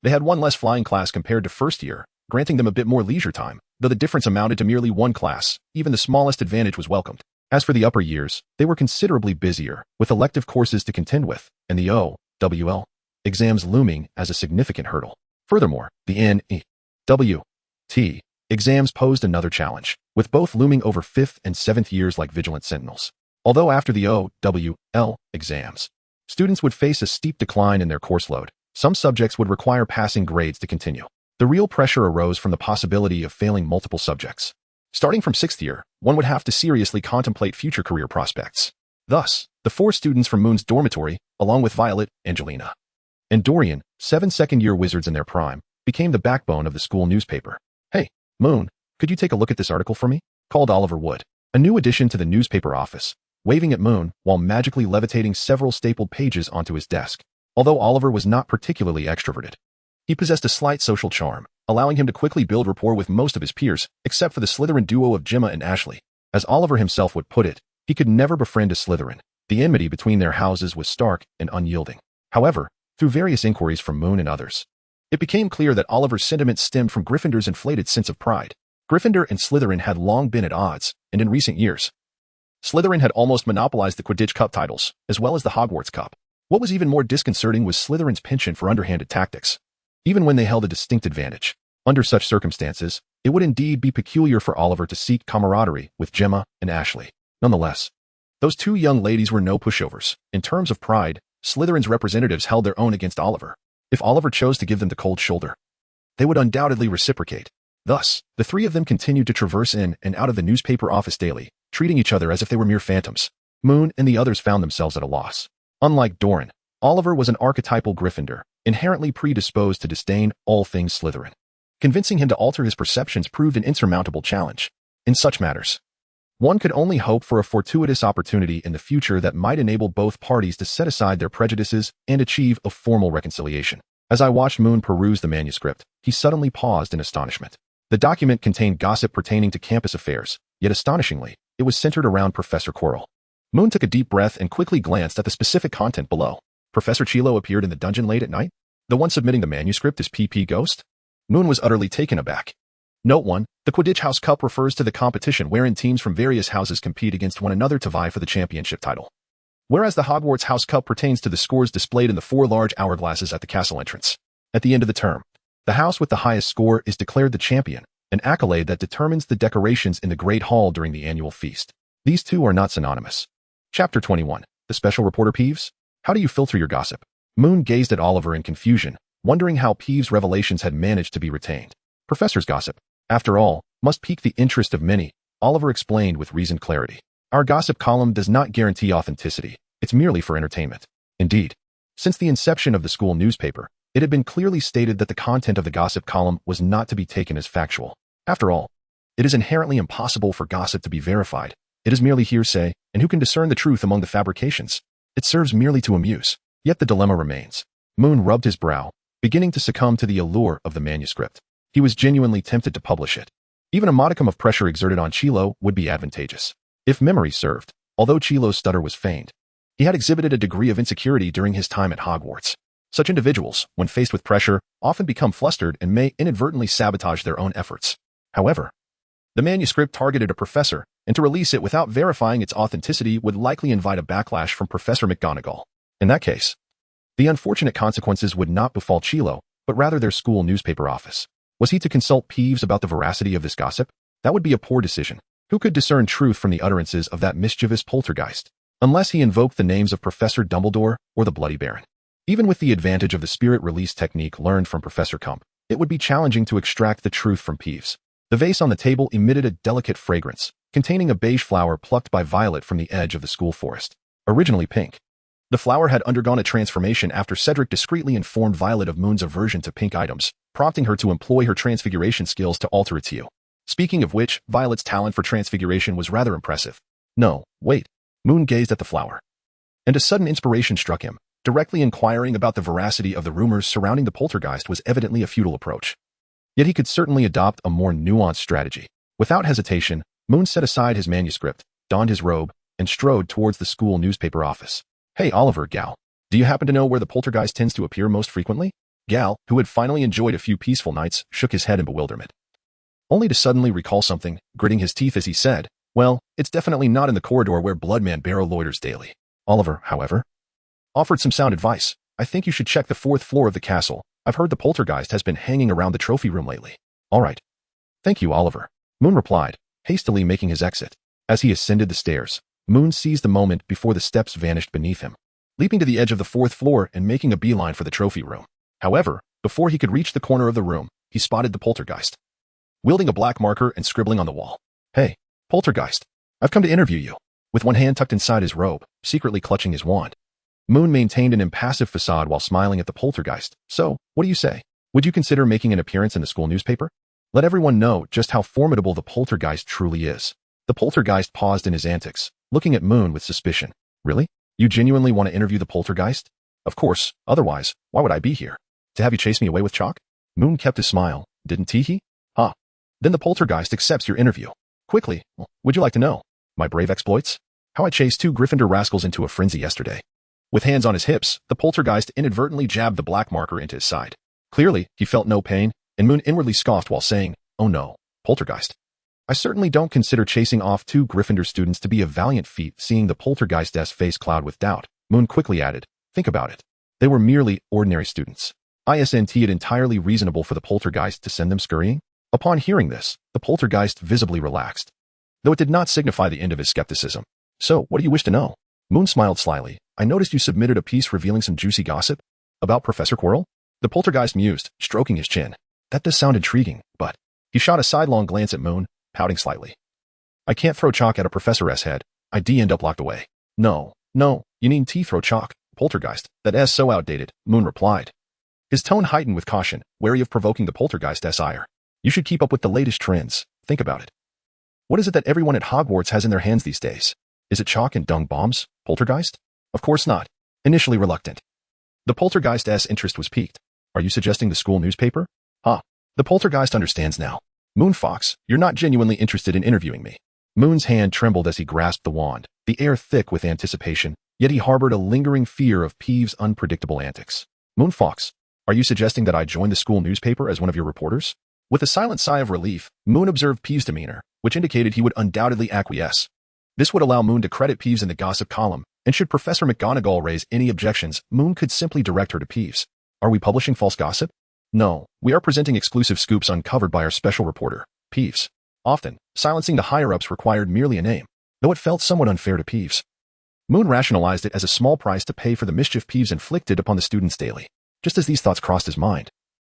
they had one less flying class compared to first year, granting them a bit more leisure time, though the difference amounted to merely one class. Even the smallest advantage was welcomed. As for the upper years, they were considerably busier, with elective courses to contend with, and the OWL exams looming as a significant hurdle. Furthermore, the NEWT exams posed another challenge, with both looming over 5th and 7th years like vigilant sentinels. Although after the OWL exams, students would face a steep decline in their course load, some subjects would require passing grades to continue. The real pressure arose from the possibility of failing multiple subjects. Starting from 6th year, one would have to seriously contemplate future career prospects. Thus, the 4 students from Moon's dormitory, along with Violet, Angelina, and Dorian, 7 second-year wizards in their prime, became the backbone of the school newspaper. "Hey, Moon, could you take a look at this article for me?" called Oliver Wood, a new addition to the newspaper office, waving at Moon while magically levitating several stapled pages onto his desk. Although Oliver was not particularly extroverted, he possessed a slight social charm, allowing him to quickly build rapport with most of his peers, except for the Slytherin duo of Gemma and Ashley. As Oliver himself would put it, he could never befriend a Slytherin. The enmity between their houses was stark and unyielding. However, through various inquiries from Moon and others, it became clear that Oliver's sentiments stemmed from Gryffindor's inflated sense of pride. Gryffindor and Slytherin had long been at odds, and in recent years, Slytherin had almost monopolized the Quidditch Cup titles, as well as the Hogwarts Cup. What was even more disconcerting was Slytherin's penchant for underhanded tactics, even when they held a distinct advantage. Under such circumstances, it would indeed be peculiar for Oliver to seek camaraderie with Gemma and Ashley. Nonetheless, those two young ladies were no pushovers. In terms of pride, Slytherin's representatives held their own against Oliver. If Oliver chose to give them the cold shoulder, they would undoubtedly reciprocate. Thus, the three of them continued to traverse in and out of the newspaper office daily, treating each other as if they were mere phantoms. Moon and the others found themselves at a loss. Unlike Doran, Oliver was an archetypal Gryffindor, inherently predisposed to disdain all things Slytherin. Convincing him to alter his perceptions proved an insurmountable challenge. In such matters, one could only hope for a fortuitous opportunity in the future that might enable both parties to set aside their prejudices and achieve a formal reconciliation. As I watched Moon peruse the manuscript, he suddenly paused in astonishment. The document contained gossip pertaining to campus affairs, yet astonishingly, it was centered around Professor Quirrell. Moon took a deep breath and quickly glanced at the specific content below. Professor Chilo appeared in the dungeon late at night? The one submitting the manuscript is PP Ghost? Moon was utterly taken aback. Note 1. The Quidditch House Cup refers to the competition wherein teams from various houses compete against one another to vie for the championship title. Whereas the Hogwarts House Cup pertains to the scores displayed in the 4 large hourglasses at the castle entrance. At the end of the term, the house with the highest score is declared the champion, an accolade that determines the decorations in the Great Hall during the annual feast. These two are not synonymous. Chapter 21. The Special Reporter Peeves? How do you filter your gossip? Moon gazed at Oliver in confusion, wondering how Peeves' revelations had managed to be retained. Professor's gossip, after all, must pique the interest of many, Oliver explained with reasoned clarity. Our gossip column does not guarantee authenticity, it's merely for entertainment. Indeed, since the inception of the school newspaper, it had been clearly stated that the content of the gossip column was not to be taken as factual. After all, it is inherently impossible for gossip to be verified. It is merely hearsay, and who can discern the truth among the fabrications? It serves merely to amuse. Yet the dilemma remains. Moon rubbed his brow, beginning to succumb to the allure of the manuscript. He was genuinely tempted to publish it. Even a modicum of pressure exerted on Chilo would be advantageous. If memory served, although Chilo's stutter was feigned, he had exhibited a degree of insecurity during his time at Hogwarts. Such individuals, when faced with pressure, often become flustered and may inadvertently sabotage their own efforts. However, the manuscript targeted a professor, and to release it without verifying its authenticity would likely invite a backlash from Professor McGonagall. In that case, the unfortunate consequences would not befall Chilo, but rather their school newspaper office. Was he to consult Peeves about the veracity of this gossip? That would be a poor decision. Who could discern truth from the utterances of that mischievous poltergeist? Unless he invoked the names of Professor Dumbledore or the Bloody Baron. Even with the advantage of the spirit release technique learned from Professor Kump, it would be challenging to extract the truth from Peeves. The vase on the table emitted a delicate fragrance, containing a beige flower plucked by Violet from the edge of the school forest. Originally pink, the flower had undergone a transformation after Cedric discreetly informed Violet of Moon's aversion to pink items, prompting her to employ her transfiguration skills to alter its hue. Speaking of which, Violet's talent for transfiguration was rather impressive. No, wait. Moon gazed at the flower. And a sudden inspiration struck him. Directly inquiring about the veracity of the rumors surrounding the poltergeist was evidently a futile approach. Yet he could certainly adopt a more nuanced strategy. Without hesitation, Moon set aside his manuscript, donned his robe, and strode towards the school newspaper office. Hey, Oliver, Gal. Do you happen to know where the poltergeist tends to appear most frequently? Gal, who had finally enjoyed a few peaceful nights, shook his head in bewilderment. Only to suddenly recall something, gritting his teeth as he said, well, it's definitely not in the corridor where Bloodman Barrow loiters daily. Oliver, however, offered some sound advice. I think you should check the 4th floor of the castle. I've heard the poltergeist has been hanging around the trophy room lately. All right. Thank you, Oliver. Moon replied, hastily making his exit. As he ascended the stairs, Moon seized the moment before the steps vanished beneath him, leaping to the edge of the 4th floor and making a beeline for the trophy room. However, before he could reach the corner of the room, he spotted the poltergeist, wielding a black marker and scribbling on the wall. Hey, poltergeist, I've come to interview you. With one hand tucked inside his robe, secretly clutching his wand, Moon maintained an impassive facade while smiling at the poltergeist. So, what do you say? Would you consider making an appearance in the school newspaper? Let everyone know just how formidable the poltergeist truly is. The poltergeist paused in his antics, looking at Moon with suspicion. Really? You genuinely want to interview the poltergeist? Of course, otherwise, why would I be here? To have you chase me away with chalk? Moon kept his smile, didn't he? Huh. Then the poltergeist accepts your interview. Quickly, would you like to know my brave exploits? How I chased 2 Gryffindor rascals into a frenzy yesterday. With hands on his hips, the poltergeist inadvertently jabbed the black marker into his side. Clearly, he felt no pain, and Moon inwardly scoffed while saying, oh no, poltergeist. I certainly don't consider chasing off 2 Gryffindor students to be a valiant feat. Seeing the poltergeist's face cloud with doubt, Moon quickly added, think about it. They were merely ordinary students. Isn't it entirely reasonable for the poltergeist to send them scurrying? Upon hearing this, the poltergeist visibly relaxed, though it did not signify the end of his skepticism. So, what do you wish to know? Moon smiled slyly. I noticed you submitted a piece revealing some juicy gossip about Professor Quirrell. The poltergeist mused, stroking his chin. That does sound intriguing, but he shot a sidelong glance at Moon, pouting slightly. I can't throw chalk at a professor's head. I'd end up locked away. No, you needn't throw chalk, poltergeist. That is so outdated, Moon replied. His tone heightened with caution, wary of provoking the poltergeist's ire. You should keep up with the latest trends. Think about it. What is it that everyone at Hogwarts has in their hands these days? Is it chalk and dung bombs, poltergeist? Of course not. Initially reluctant, the poltergeist's interest was piqued. Are you suggesting the school newspaper? The poltergeist understands now. Moon Fox, you're not genuinely interested in interviewing me. Moon's hand trembled as he grasped the wand, the air thick with anticipation, yet he harbored a lingering fear of Peeves' unpredictable antics. Moon Fox, are you suggesting that I join the school newspaper as one of your reporters? With a silent sigh of relief, Moon observed Peeves' demeanor, which indicated he would undoubtedly acquiesce. This would allow Moon to credit Peeves in the gossip column, and should Professor McGonagall raise any objections, Moon could simply direct her to Peeves. Are we publishing false gossip? No, we are presenting exclusive scoops uncovered by our special reporter, Peeves. Often, silencing the higher-ups required merely a name, though it felt somewhat unfair to Peeves. Moon rationalized it as a small price to pay for the mischief Peeves inflicted upon the students daily. Just as these thoughts crossed his mind,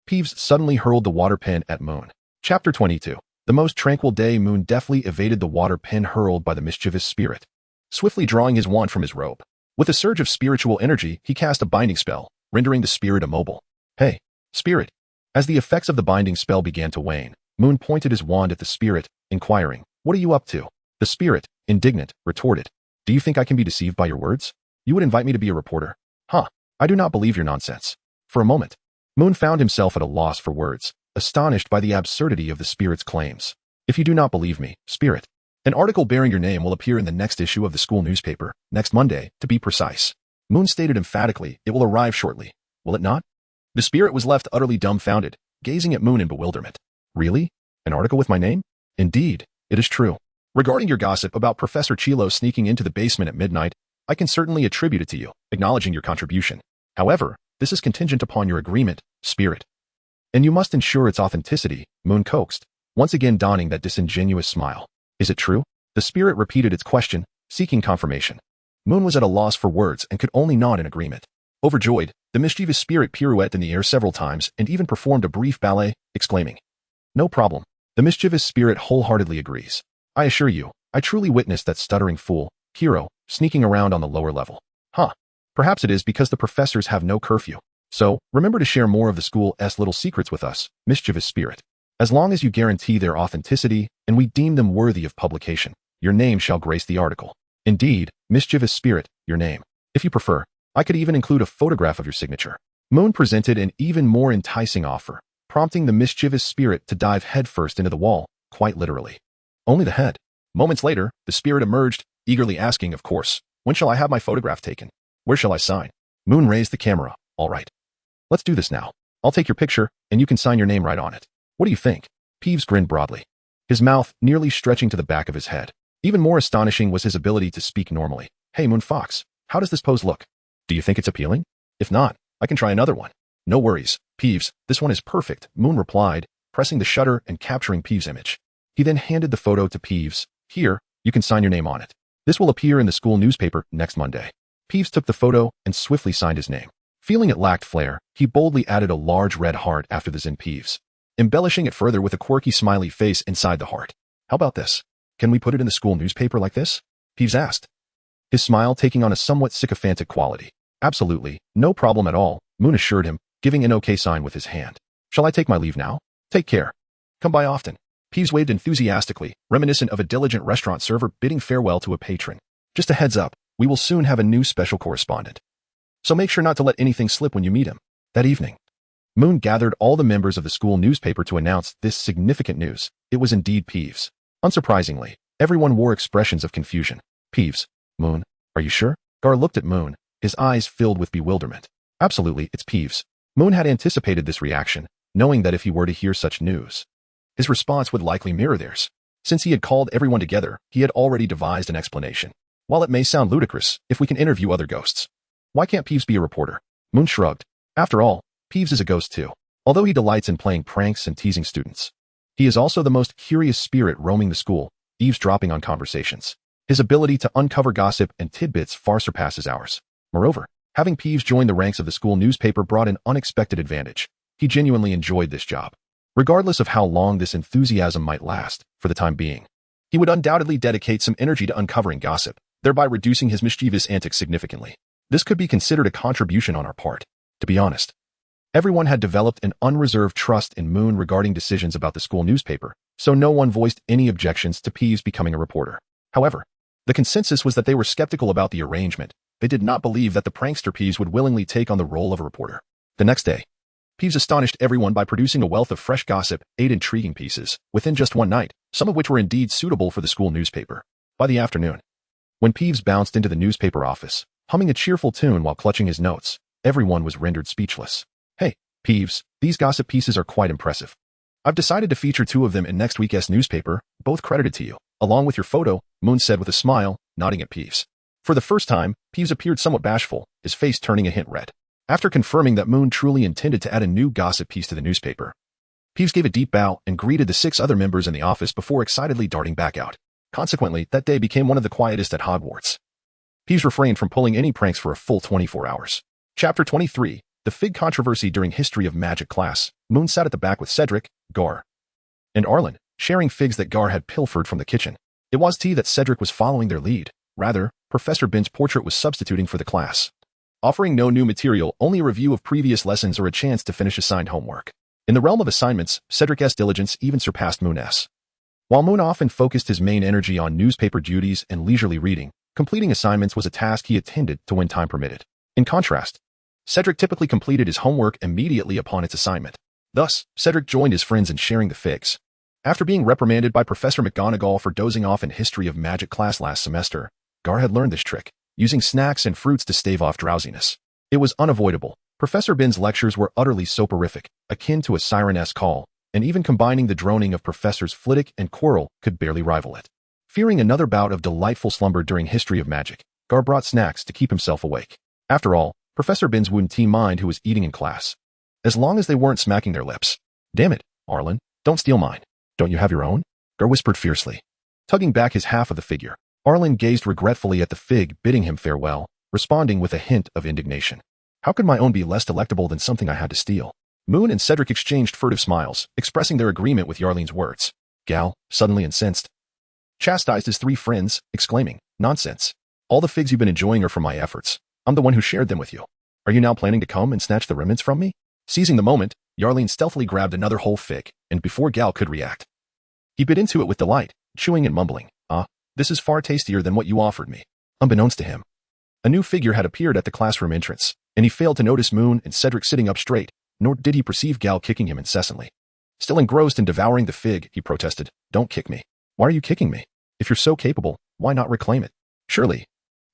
Peeves suddenly hurled the water pen at Moon. Chapter 22. The most tranquil day. Moon deftly evaded the water pen hurled by the mischievous spirit, swiftly drawing his wand from his robe. With a surge of spiritual energy, he cast a binding spell, rendering the spirit immobile. Hey, spirit. As the effects of the binding spell began to wane, Moon pointed his wand at the spirit, inquiring, what are you up to? The spirit, indignant, retorted, do you think I can be deceived by your words? You would invite me to be a reporter? I do not believe your nonsense. For a moment, Moon found himself at a loss for words, astonished by the absurdity of the spirit's claims. If you do not believe me, spirit, an article bearing your name will appear in the next issue of the school newspaper, next Monday, to be precise. Moon stated emphatically, it will arrive shortly. Will it not? The spirit was left utterly dumbfounded, gazing at Moon in bewilderment. Really? An article with my name? Indeed, it is true. Regarding your gossip about Professor Chilo sneaking into the basement at midnight, I can certainly attribute it to you, acknowledging your contribution. However, this is contingent upon your agreement, spirit. And you must ensure its authenticity, Moon coaxed, once again donning that disingenuous smile. Is it true? The spirit repeated its question, seeking confirmation. Moon was at a loss for words and could only nod in agreement. Overjoyed, the mischievous spirit pirouetted in the air several times and even performed a brief ballet, exclaiming, no problem. The mischievous spirit wholeheartedly agrees. I assure you, I truly witnessed that stuttering fool, Hero, sneaking around on the lower level. Perhaps it is because the professors have no curfew. So, remember to share more of the school's little secrets with us, mischievous spirit. As long as you guarantee their authenticity and we deem them worthy of publication, your name shall grace the article. Indeed, mischievous spirit, your name. If you prefer, I could even include a photograph of your signature. Moon presented an even more enticing offer, prompting the mischievous spirit to dive headfirst into the wall, quite literally. Only the head. Moments later, the spirit emerged, eagerly asking, of course, when shall I have my photograph taken? Where shall I sign? Moon raised the camera. All right. Let's do this now. I'll take your picture, and you can sign your name right on it. What do you think? Peeves grinned broadly, his mouth nearly stretching to the back of his head. Even more astonishing was his ability to speak normally. Hey, Moon Fox, how does this pose look? Do you think it's appealing? If not, I can try another one. No worries, Peeves, this one is perfect, Moon replied, pressing the shutter and capturing Peeves' image. He then handed the photo to Peeves. Here, you can sign your name on it. This will appear in the school newspaper next Monday. Peeves took the photo and swiftly signed his name. Feeling it lacked flair, he boldly added a large red heart after the Zen Peeves, embellishing it further with a quirky smiley face inside the heart. How about this? Can we put it in the school newspaper like this? Peeves asked, his smile taking on a somewhat sycophantic quality. Absolutely, no problem at all, Moon assured him, giving an okay sign with his hand. Shall I take my leave now? Take care. Come by often. Peeves waved enthusiastically, reminiscent of a diligent restaurant server bidding farewell to a patron. Just a heads up, we will soon have a new special correspondent. So make sure not to let anything slip when you meet him. That evening, Moon gathered all the members of the school newspaper to announce this significant news. It was indeed Peeves. Unsurprisingly, everyone wore expressions of confusion. Peeves, Moon, are you sure? Gar looked at Moon, his eyes filled with bewilderment. Absolutely, it's Peeves. Moon had anticipated this reaction, knowing that if he were to hear such news, his response would likely mirror theirs. Since he had called everyone together, he had already devised an explanation. While it may sound ludicrous, if we can interview other ghosts, why can't Peeves be a reporter? Moon shrugged. After all, Peeves is a ghost too. Although he delights in playing pranks and teasing students, he is also the most curious spirit roaming the school, eavesdropping on conversations. His ability to uncover gossip and tidbits far surpasses ours. Moreover, having Peeves join the ranks of the school newspaper brought an unexpected advantage. He genuinely enjoyed this job. Regardless of how long this enthusiasm might last, for the time being, he would undoubtedly dedicate some energy to uncovering gossip, thereby reducing his mischievous antics significantly. This could be considered a contribution on our part. To be honest, everyone had developed an unreserved trust in Moon regarding decisions about the school newspaper, so no one voiced any objections to Peeves becoming a reporter. However, the consensus was that they were skeptical about the arrangement. They did not believe that the prankster Peeves would willingly take on the role of a reporter. The next day, Peeves astonished everyone by producing a wealth of fresh gossip, 8 intriguing pieces, within just one night, some of which were indeed suitable for the school newspaper. By the afternoon, when Peeves bounced into the newspaper office, humming a cheerful tune while clutching his notes, everyone was rendered speechless. Hey, Peeves, these gossip pieces are quite impressive. I've decided to feature 2 of them in next week's newspaper, both credited to you, along with your photo, Moon said with a smile, nodding at Peeves. For the first time, Peeves appeared somewhat bashful, his face turning a hint red. After confirming that Moon truly intended to add a new gossip piece to the newspaper, Peeves gave a deep bow and greeted the 6 other members in the office before excitedly darting back out. Consequently, that day became one of the quietest at Hogwarts. Peeves refrained from pulling any pranks for a full 24 hours. Chapter 23, The Fig Controversy During History of Magic class. Moon sat at the back with Cedric, Gar, and Arlen, sharing figs that Gar had pilfered from the kitchen. It was that Cedric was following their lead. Rather, Professor Bin's portrait was substituting for the class, offering no new material, only a review of previous lessons or a chance to finish assigned homework. In the realm of assignments, Cedric's diligence even surpassed Moon's. While Moon often focused his main energy on newspaper duties and leisurely reading, completing assignments was a task he attended to when time permitted. In contrast, Cedric typically completed his homework immediately upon its assignment. Thus, Cedric joined his friends in sharing the figs. After being reprimanded by Professor McGonagall for dozing off in History of Magic class last semester, Gar had learned this trick, using snacks and fruits to stave off drowsiness. It was unavoidable. Professor Bin's lectures were utterly soporific, akin to a siren-esque call, and even combining the droning of Professors Flitwick and Quirrell could barely rival it. Fearing another bout of delightful slumber during History of Magic, Gar brought snacks to keep himself awake. After all, Professor Bin's wouldn't mind who was eating in class, as long as they weren't smacking their lips. Damn it, Arlen, don't steal mine. Don't you have your own? Gar whispered fiercely. Tugging back his half of the figure, Arlen gazed regretfully at the fig, bidding him farewell, responding with a hint of indignation. How could my own be less delectable than something I had to steal? Moon and Cedric exchanged furtive smiles, expressing their agreement with Yarlene's words. Gal, suddenly incensed, chastised his 3 friends, exclaiming, Nonsense. All the figs you've been enjoying are from my efforts. I'm the one who shared them with you. Are you now planning to come and snatch the remnants from me? Seizing the moment, Yarlene stealthily grabbed another whole fig, and before Gal could react, he bit into it with delight, chewing and mumbling, This is far tastier than what you offered me. Unbeknownst to him, a new figure had appeared at the classroom entrance, and he failed to notice Moon and Cedric sitting up straight, nor did he perceive Gal kicking him incessantly. Still engrossed in devouring the fig, he protested, "Don't kick me. Why are you kicking me? If you're so capable, why not reclaim it? Surely,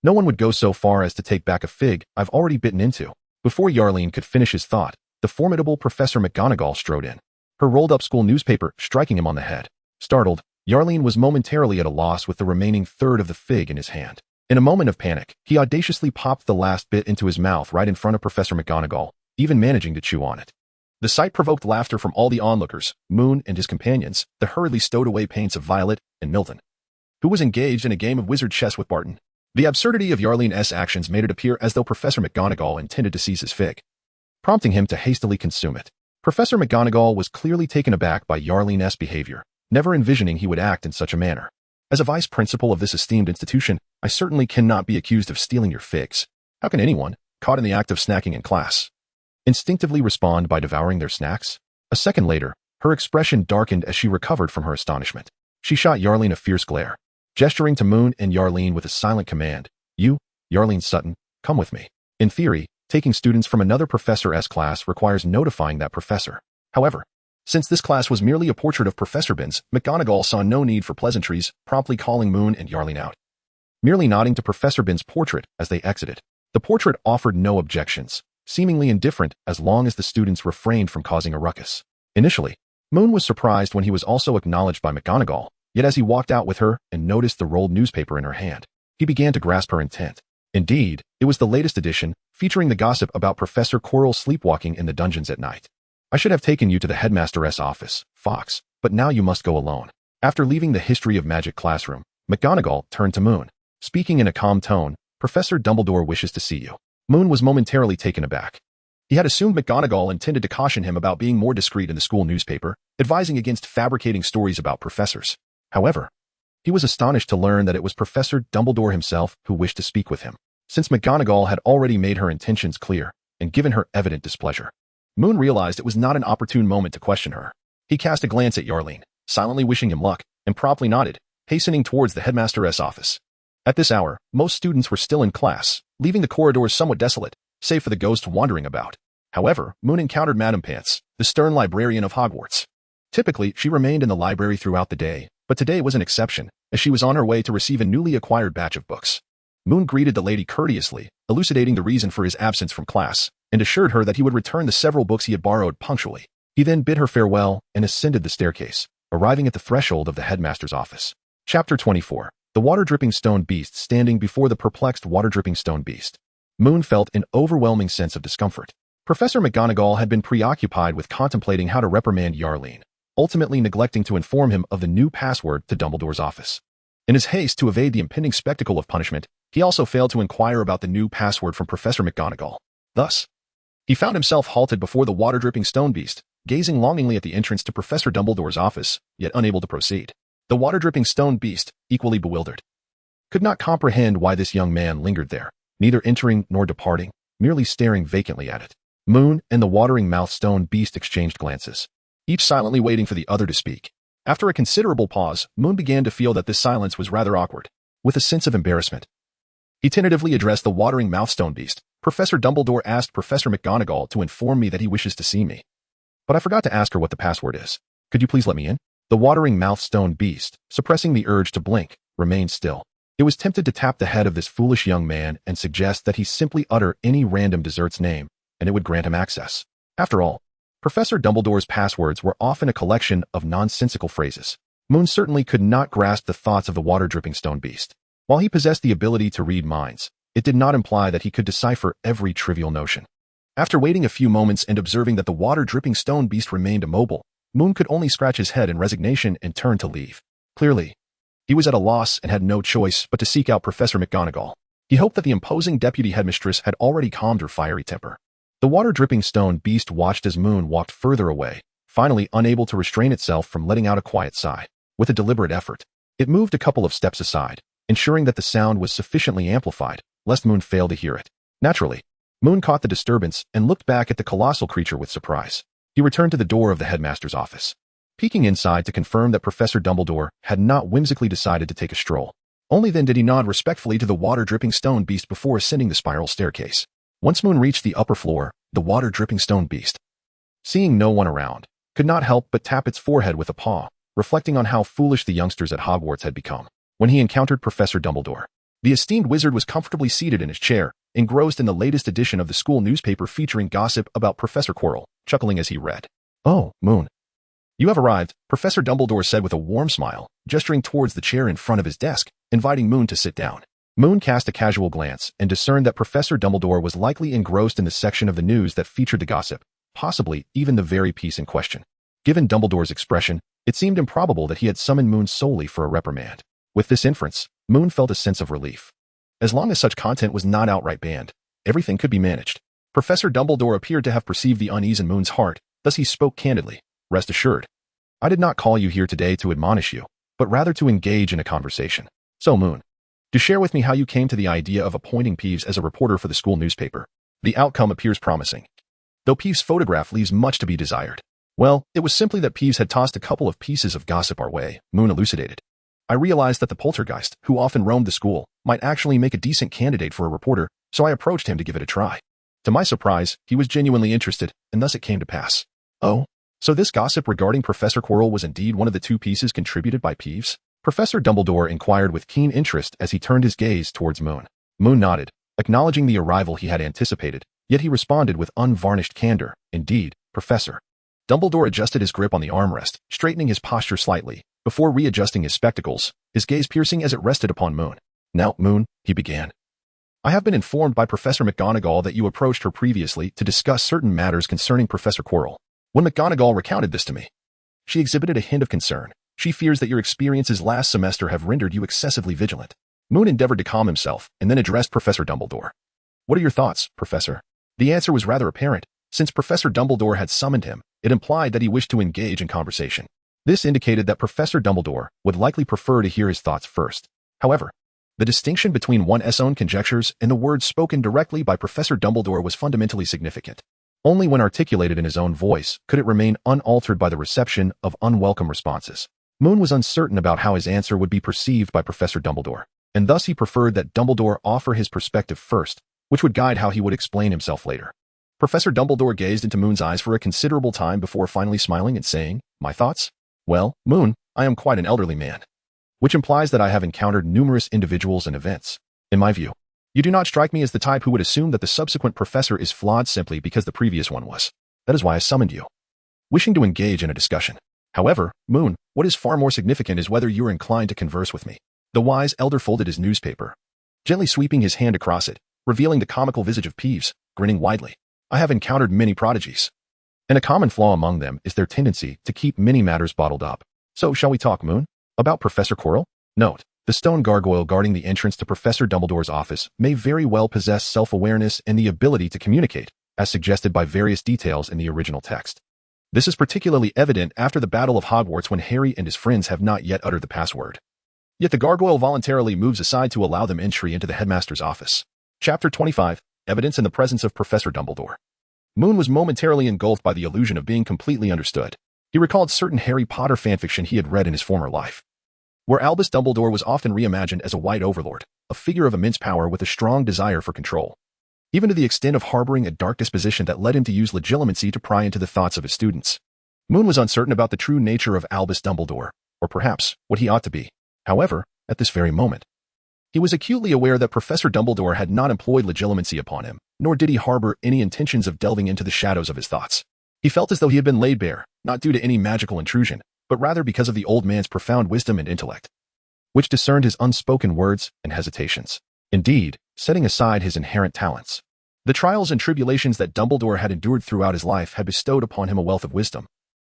no one would go so far as to take back a fig I've already bitten into." Before Yarleen could finish his thought, the formidable Professor McGonagall strode in, her rolled-up school newspaper striking him on the head. Startled, Yarleen was momentarily at a loss with the remaining third of the fig in his hand. In a moment of panic, he audaciously popped the last bit into his mouth right in front of Professor McGonagall, even managing to chew on it. The sight provoked laughter from all the onlookers, Moon and his companions, the hurriedly stowed-away paints of Violet and Milton, who was engaged in a game of wizard chess with Barton. The absurdity of Yarleen's actions made it appear as though Professor McGonagall intended to seize his fig, prompting him to hastily consume it. Professor McGonagall was clearly taken aback by Yarleen's behavior, never envisioning he would act in such a manner. "As a vice principal of this esteemed institution, I certainly cannot be accused of stealing your figs. How can anyone, caught in the act of snacking in class, instinctively respond by devouring their snacks?" A second later, her expression darkened as she recovered from her astonishment. She shot Yarleen a fierce glare, gesturing to Moon and Yarleen with a silent command. "You, Yarleen Sutton, come with me." In theory, taking students from another professor's class requires notifying that professor. However, since this class was merely a portrait of Professor Binns, McGonagall saw no need for pleasantries, promptly calling Moon and Yarleen out, merely nodding to Professor Binns' portrait as they exited. The portrait offered no objections, seemingly indifferent as long as the students refrained from causing a ruckus. Initially, Moon was surprised when he was also acknowledged by McGonagall, yet as he walked out with her and noticed the rolled newspaper in her hand, he began to grasp her intent. Indeed, it was the latest edition, featuring the gossip about Professor Quirrell sleepwalking in the dungeons at night. "I should have taken you to the headmaster's office, Fox, but now you must go alone." After leaving the History of Magic classroom, McGonagall turned to Moon, speaking in a calm tone, "Professor Dumbledore wishes to see you." Moon was momentarily taken aback. He had assumed McGonagall intended to caution him about being more discreet in the school newspaper, advising against fabricating stories about professors. However, he was astonished to learn that it was Professor Dumbledore himself who wished to speak with him, since McGonagall had already made her intentions clear and given her evident displeasure. Moon realized it was not an opportune moment to question her. He cast a glance at Yarleen, silently wishing him luck, and promptly nodded, hastening towards the headmaster's office. At this hour, most students were still in class, leaving the corridors somewhat desolate, save for the ghosts wandering about. However, Moon encountered Madame Pants, the stern librarian of Hogwarts. Typically, she remained in the library throughout the day, but today was an exception, as she was on her way to receive a newly acquired batch of books. Moon greeted the lady courteously, elucidating the reason for his absence from class, and assured her that he would return the several books he had borrowed punctually. He then bid her farewell and ascended the staircase, arriving at the threshold of the headmaster's office. Chapter 24. The Water-Dripping Stone Beast Standing before the perplexed Water-Dripping Stone Beast. Moon felt an overwhelming sense of discomfort. Professor McGonagall had been preoccupied with contemplating how to reprimand Yarleen, ultimately neglecting to inform him of the new password to Dumbledore's office. In his haste to evade the impending spectacle of punishment, he also failed to inquire about the new password from Professor McGonagall. Thus, he found himself halted before the water-dripping stone beast, gazing longingly at the entrance to Professor Dumbledore's office, yet unable to proceed. The water-dripping stone beast, equally bewildered, could not comprehend why this young man lingered there, neither entering nor departing, merely staring vacantly at it. Moon and the watering-mouthed stone beast exchanged glances, each silently waiting for the other to speak. After a considerable pause, Moon began to feel that this silence was rather awkward. With a sense of embarrassment, he tentatively addressed the watering-mouthed stone beast. "Professor Dumbledore asked Professor McGonagall to inform me that he wishes to see me. But I forgot to ask her what the password is. Could you please let me in?" The watering-mouthed stone beast, suppressing the urge to blink, remained still. It was tempted to tap the head of this foolish young man and suggest that he simply utter any random dessert's name, and it would grant him access. After all, Professor Dumbledore's passwords were often a collection of nonsensical phrases. Moon certainly could not grasp the thoughts of the water-dripping stone beast. While he possessed the ability to read minds, it did not imply that he could decipher every trivial notion. After waiting a few moments and observing that the water-dripping stone beast remained immobile, Moon could only scratch his head in resignation and turn to leave. Clearly, he was at a loss and had no choice but to seek out Professor McGonagall. He hoped that the imposing deputy headmistress had already calmed her fiery temper. The water-dripping stone beast watched as Moon walked further away, finally unable to restrain itself from letting out a quiet sigh. With a deliberate effort, it moved a couple of steps aside, ensuring that the sound was sufficiently amplified, lest Moon fail to hear it. Naturally, Moon caught the disturbance and looked back at the colossal creature with surprise. He returned to the door of the headmaster's office, peeking inside to confirm that Professor Dumbledore had not whimsically decided to take a stroll. Only then did he nod respectfully to the water-dripping stone beast before ascending the spiral staircase. Once Moon reached the upper floor, the water-dripping stone beast, seeing no one around, could not help but tap its forehead with a paw, reflecting on how foolish the youngsters at Hogwarts had become. When he encountered Professor Dumbledore, the esteemed wizard was comfortably seated in his chair, engrossed in the latest edition of the school newspaper featuring gossip about Professor Quirrell, chuckling as he read. "Oh, Moon. You have arrived," Professor Dumbledore said with a warm smile, gesturing towards the chair in front of his desk, inviting Moon to sit down. Moon cast a casual glance and discerned that Professor Dumbledore was likely engrossed in the section of the news that featured the gossip, possibly even the very piece in question. Given Dumbledore's expression, it seemed improbable that he had summoned Moon solely for a reprimand. With this inference, Moon felt a sense of relief. As long as such content was not outright banned, everything could be managed. Professor Dumbledore appeared to have perceived the unease in Moon's heart, thus he spoke candidly. "Rest assured, I did not call you here today to admonish you, but rather to engage in a conversation. So Moon, to share with me how you came to the idea of appointing Peeves as a reporter for the school newspaper. The outcome appears promising, though Peeves' photograph leaves much to be desired." "Well, it was simply that Peeves had tossed a couple of pieces of gossip our way," Moon elucidated. "I realized that the poltergeist, who often roamed the school, might actually make a decent candidate for a reporter, so I approached him to give it a try. To my surprise, he was genuinely interested, and thus it came to pass." "Oh, so this gossip regarding Professor Quirrell was indeed one of the two pieces contributed by Peeves?" Professor Dumbledore inquired with keen interest as he turned his gaze towards Moon. Moon nodded, acknowledging the arrival he had anticipated, yet he responded with unvarnished candor. "Indeed, Professor." Dumbledore adjusted his grip on the armrest, straightening his posture slightly, before readjusting his spectacles, his gaze piercing as it rested upon Moon. "Now, Moon," he began, "I have been informed by Professor McGonagall that you approached her previously to discuss certain matters concerning Professor Quirrell. When McGonagall recounted this to me, she exhibited a hint of concern. She fears that your experiences last semester have rendered you excessively vigilant." Moon endeavored to calm himself and then addressed Professor Dumbledore. "What are your thoughts, Professor?" The answer was rather apparent. Since Professor Dumbledore had summoned him, it implied that he wished to engage in conversation. This indicated that Professor Dumbledore would likely prefer to hear his thoughts first. However, the distinction between one's own conjectures and the words spoken directly by Professor Dumbledore was fundamentally significant. Only when articulated in his own voice could it remain unaltered by the reception of unwelcome responses. Moon was uncertain about how his answer would be perceived by Professor Dumbledore, and thus he preferred that Dumbledore offer his perspective first, which would guide how he would explain himself later. Professor Dumbledore gazed into Moon's eyes for a considerable time before finally smiling and saying, "My thoughts? Well, Moon, I am quite an elderly man, which implies that I have encountered numerous individuals and events. In my view, you do not strike me as the type who would assume that the subsequent professor is flawed simply because the previous one was. That is why I summoned you, wishing to engage in a discussion. However, Moon, what is far more significant is whether you are inclined to converse with me." The wise elder folded his newspaper, gently sweeping his hand across it, revealing the comical visage of Peeves, grinning widely. "I have encountered many prodigies, and a common flaw among them is their tendency to keep many matters bottled up. So shall we talk, Moon, about Professor Quirrell?" Note: the stone gargoyle guarding the entrance to Professor Dumbledore's office may very well possess self-awareness and the ability to communicate, as suggested by various details in the original text. This is particularly evident after the Battle of Hogwarts when Harry and his friends have not yet uttered the password. Yet the gargoyle voluntarily moves aside to allow them entry into the headmaster's office. Chapter 25, Evidence in the Presence of Professor Dumbledore. Moon was momentarily engulfed by the illusion of being completely understood. He recalled certain Harry Potter fanfiction he had read in his former life, where Albus Dumbledore was often reimagined as a white overlord, a figure of immense power with a strong desire for control, even to the extent of harboring a dark disposition that led him to use legilimency to pry into the thoughts of his students. Moon was uncertain about the true nature of Albus Dumbledore, or perhaps what he ought to be. However, at this very moment, he was acutely aware that Professor Dumbledore had not employed legilimency upon him, nor did he harbor any intentions of delving into the shadows of his thoughts. He felt as though he had been laid bare, not due to any magical intrusion, but rather because of the old man's profound wisdom and intellect, which discerned his unspoken words and hesitations. Indeed, setting aside his inherent talents, the trials and tribulations that Dumbledore had endured throughout his life had bestowed upon him a wealth of wisdom,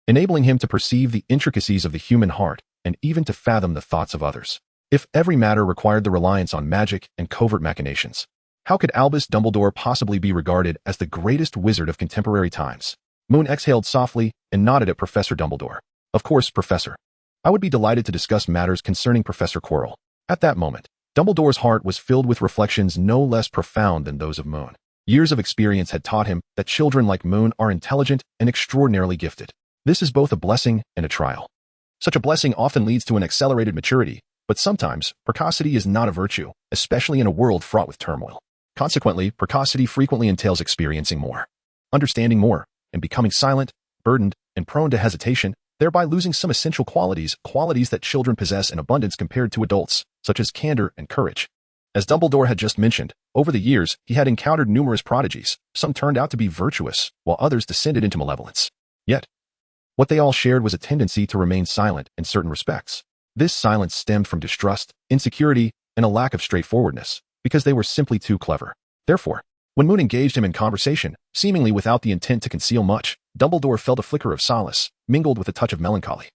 enabling him to perceive the intricacies of the human heart and even to fathom the thoughts of others. If every matter required the reliance on magic and covert machinations, how could Albus Dumbledore possibly be regarded as the greatest wizard of contemporary times? Moon exhaled softly and nodded at Professor Dumbledore. "Of course, Professor. I would be delighted to discuss matters concerning Professor Quirrell." At that moment, Dumbledore's heart was filled with reflections no less profound than those of Moon. Years of experience had taught him that children like Moon are intelligent and extraordinarily gifted. This is both a blessing and a trial. Such a blessing often leads to an accelerated maturity, But sometimes, precocity is not a virtue, especially in a world fraught with turmoil. Consequently, precocity frequently entails experiencing more, understanding more, and becoming silent, burdened, and prone to hesitation, thereby losing some essential qualities that children possess in abundance compared to adults, such as candor and courage. As Dumbledore had just mentioned, over the years, he had encountered numerous prodigies. Some turned out to be virtuous, while others descended into malevolence. Yet, what they all shared was a tendency to remain silent in certain respects. This silence stemmed from distrust, insecurity, and a lack of straightforwardness, because they were simply too clever. Therefore, when Moon engaged him in conversation, seemingly without the intent to conceal much, Dumbledore felt a flicker of solace, mingled with a touch of melancholy.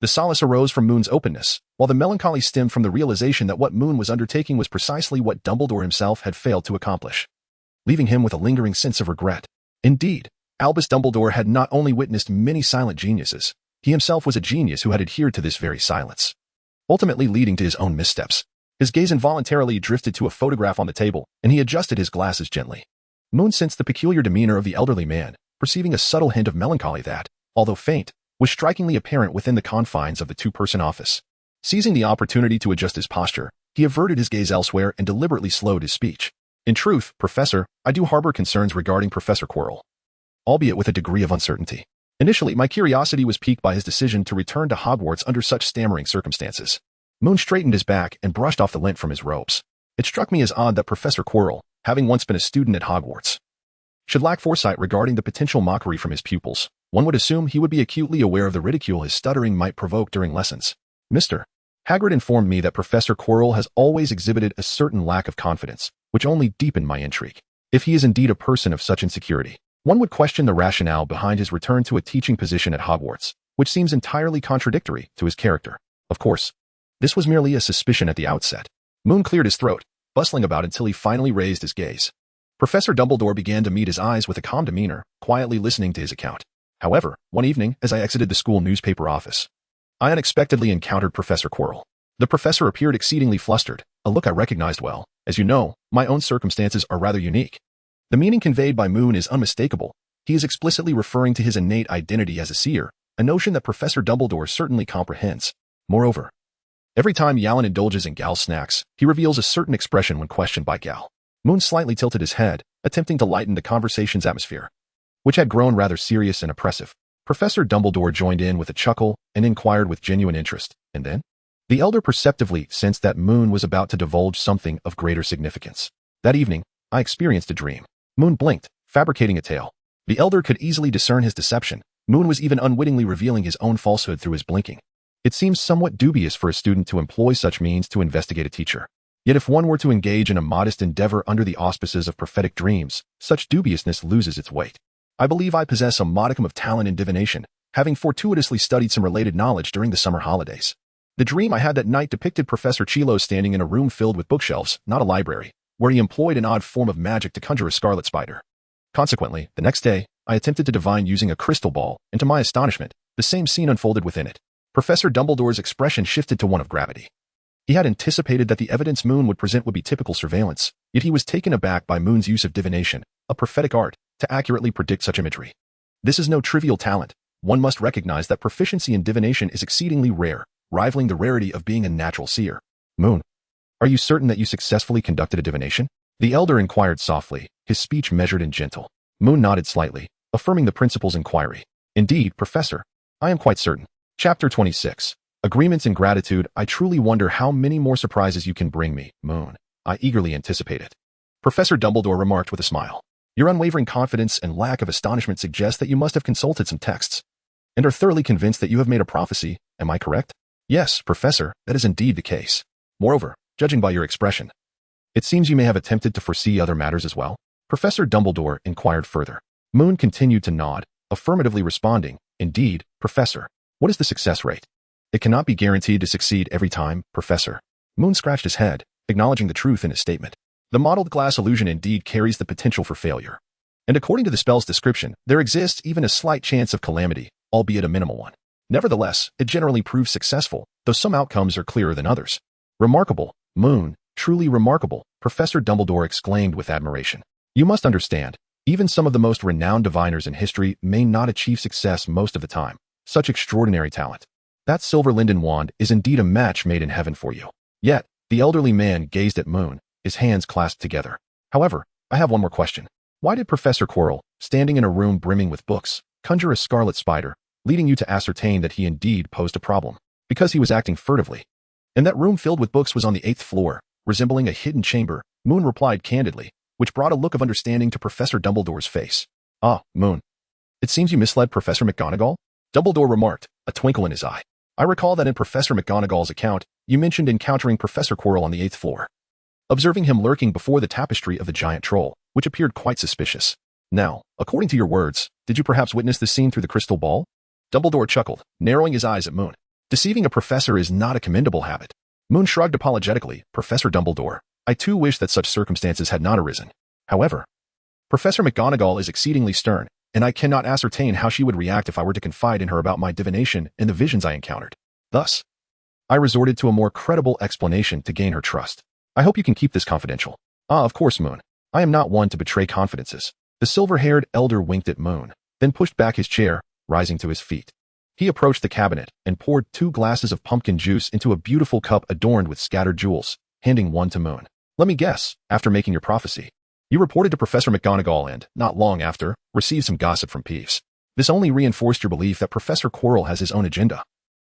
The solace arose from Moon's openness, while the melancholy stemmed from the realization that what Moon was undertaking was precisely what Dumbledore himself had failed to accomplish, leaving him with a lingering sense of regret. Indeed, Albus Dumbledore had not only witnessed many silent geniuses, he himself was a genius who had adhered to this very silence, ultimately leading to his own missteps. His gaze involuntarily drifted to a photograph on the table, and he adjusted his glasses gently. Moon sensed the peculiar demeanor of the elderly man, perceiving a subtle hint of melancholy that, although faint, was strikingly apparent within the confines of the two-person office. Seizing the opportunity to adjust his posture, he averted his gaze elsewhere and deliberately slowed his speech. In truth, Professor, I do harbor concerns regarding Professor Quirrell, albeit with a degree of uncertainty. Initially, my curiosity was piqued by his decision to return to Hogwarts under such stammering circumstances. Moon straightened his back and brushed off the lint from his robes. It struck me as odd that Professor Quirrell, having once been a student at Hogwarts, should lack foresight regarding the potential mockery from his pupils. One would assume he would be acutely aware of the ridicule his stuttering might provoke during lessons. Mr. Hagrid informed me that Professor Quirrell has always exhibited a certain lack of confidence, which only deepened my intrigue. If he is indeed a person of such insecurity, one would question the rationale behind his return to a teaching position at Hogwarts, which seems entirely contradictory to his character. Of course, this was merely a suspicion at the outset. Moon cleared his throat, bustling about until he finally raised his gaze. Professor Dumbledore began to meet his eyes with a calm demeanor, quietly listening to his account. However, one evening, as I exited the school newspaper office, I unexpectedly encountered Professor Quirrell. The professor appeared exceedingly flustered, a look I recognized well. As you know, my own circumstances are rather unique. The meaning conveyed by Moon is unmistakable. He is explicitly referring to his innate identity as a seer, a notion that Professor Dumbledore certainly comprehends. Moreover, every time Yalin indulges in Gal snacks, he reveals a certain expression when questioned by Gal. Moon slightly tilted his head, attempting to lighten the conversation's atmosphere, which had grown rather serious and oppressive. Professor Dumbledore joined in with a chuckle and inquired with genuine interest, and then? The elder perceptively sensed that Moon was about to divulge something of greater significance. That evening, I experienced a dream. Moon blinked, fabricating a tale. The elder could easily discern his deception. Moon was even unwittingly revealing his own falsehood through his blinking. It seems somewhat dubious for a student to employ such means to investigate a teacher. Yet if one were to engage in a modest endeavor under the auspices of prophetic dreams, such dubiousness loses its weight. I believe I possess a modicum of talent in divination, having fortuitously studied some related knowledge during the summer holidays. The dream I had that night depicted Professor Chilo standing in a room filled with bookshelves, not a library, where he employed an odd form of magic to conjure a scarlet spider. Consequently, the next day, I attempted to divine using a crystal ball, and to my astonishment, the same scene unfolded within it. Professor Dumbledore's expression shifted to one of gravity. He had anticipated that the evidence Moon would present would be typical surveillance, yet he was taken aback by Moon's use of divination, a prophetic art, to accurately predict such imagery. This is no trivial talent. One must recognize that proficiency in divination is exceedingly rare, rivaling the rarity of being a natural seer. Moon, are you certain that you successfully conducted a divination? The elder inquired softly, his speech measured and gentle. Moon nodded slightly, affirming the principal's inquiry. Indeed, Professor, I am quite certain. Chapter 26. Agreements and Gratitude. I truly wonder how many more surprises you can bring me, Moon. I eagerly anticipated. Professor Dumbledore remarked with a smile. Your unwavering confidence and lack of astonishment suggest that you must have consulted some texts, and are thoroughly convinced that you have made a prophecy. Am I correct? Yes, Professor, that is indeed the case. Moreover, judging by your expression, it seems you may have attempted to foresee other matters as well. Professor Dumbledore inquired further. Moon continued to nod, affirmatively responding, Indeed, Professor. What is the success rate? It cannot be guaranteed to succeed every time, Professor. Moon scratched his head, acknowledging the truth in his statement. The mottled glass illusion indeed carries the potential for failure. And according to the spell's description, there exists even a slight chance of calamity, albeit a minimal one. Nevertheless, it generally proves successful, though some outcomes are clearer than others. Remarkable, Moon, truly remarkable, Professor Dumbledore exclaimed with admiration. You must understand, even some of the most renowned diviners in history may not achieve success most of the time. Such extraordinary talent. That silver linden wand is indeed a match made in heaven for you. Yet, the elderly man gazed at Moon, his hands clasped together. However, I have one more question. Why did Professor Quirrell, standing in a room brimming with books, conjure a scarlet spider, leading you to ascertain that he indeed posed a problem? Because he was acting furtively. And that room filled with books was on the 8th floor, resembling a hidden chamber, Moon replied candidly, which brought a look of understanding to Professor Dumbledore's face. Ah, Moon. It seems you misled Professor McGonagall? Dumbledore remarked, a twinkle in his eye. I recall that in Professor McGonagall's account, you mentioned encountering Professor Quirrell on the 8th floor, observing him lurking before the tapestry of the giant troll, which appeared quite suspicious. Now, according to your words, did you perhaps witness the scene through the crystal ball? Dumbledore chuckled, narrowing his eyes at Moon. Deceiving a professor is not a commendable habit. Moon shrugged apologetically. Professor Dumbledore, I too wish that such circumstances had not arisen. However, Professor McGonagall is exceedingly stern, and I cannot ascertain how she would react if I were to confide in her about my divination and the visions I encountered. Thus, I resorted to a more credible explanation to gain her trust. I hope you can keep this confidential. Ah, of course, Moon. I am not one to betray confidences. The silver-haired elder winked at Moon, then pushed back his chair, rising to his feet. He approached the cabinet and poured 2 glasses of pumpkin juice into a beautiful cup adorned with scattered jewels, handing one to Moon. Let me guess, after making your prophecy, you reported to Professor McGonagall and, not long after, received some gossip from Peeves. This only reinforced your belief that Professor Quirrell has his own agenda,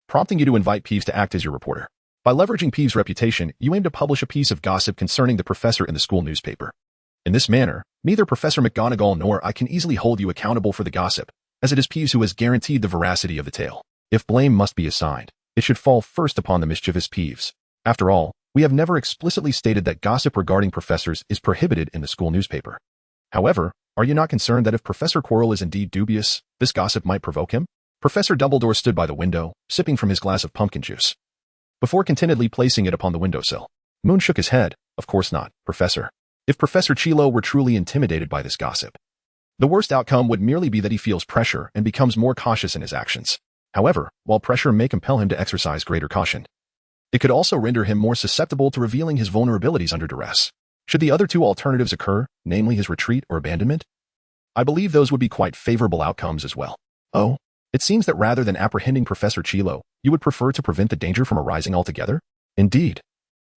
prompting you to invite Peeves to act as your reporter. By leveraging Peeves' reputation, you aim to publish a piece of gossip concerning the professor in the school newspaper. In this manner, neither Professor McGonagall nor I can easily hold you accountable for the gossip, as it is Peeves who has guaranteed the veracity of the tale. If blame must be assigned, it should fall first upon the mischievous Peeves. After all, we have never explicitly stated that gossip regarding professors is prohibited in the school newspaper. However, are you not concerned that if Professor Quirrell is indeed dubious, this gossip might provoke him? Professor Dumbledore stood by the window, sipping from his glass of pumpkin juice, before contentedly placing it upon the windowsill. Moon shook his head. Of course not, Professor. If Professor Chilo were truly intimidated by this gossip, the worst outcome would merely be that he feels pressure and becomes more cautious in his actions. However, while pressure may compel him to exercise greater caution, it could also render him more susceptible to revealing his vulnerabilities under duress. Should the other 2 alternatives occur, namely his retreat or abandonment, I believe those would be quite favorable outcomes as well. Oh, it seems that rather than apprehending Professor Chilo, you would prefer to prevent the danger from arising altogether? Indeed.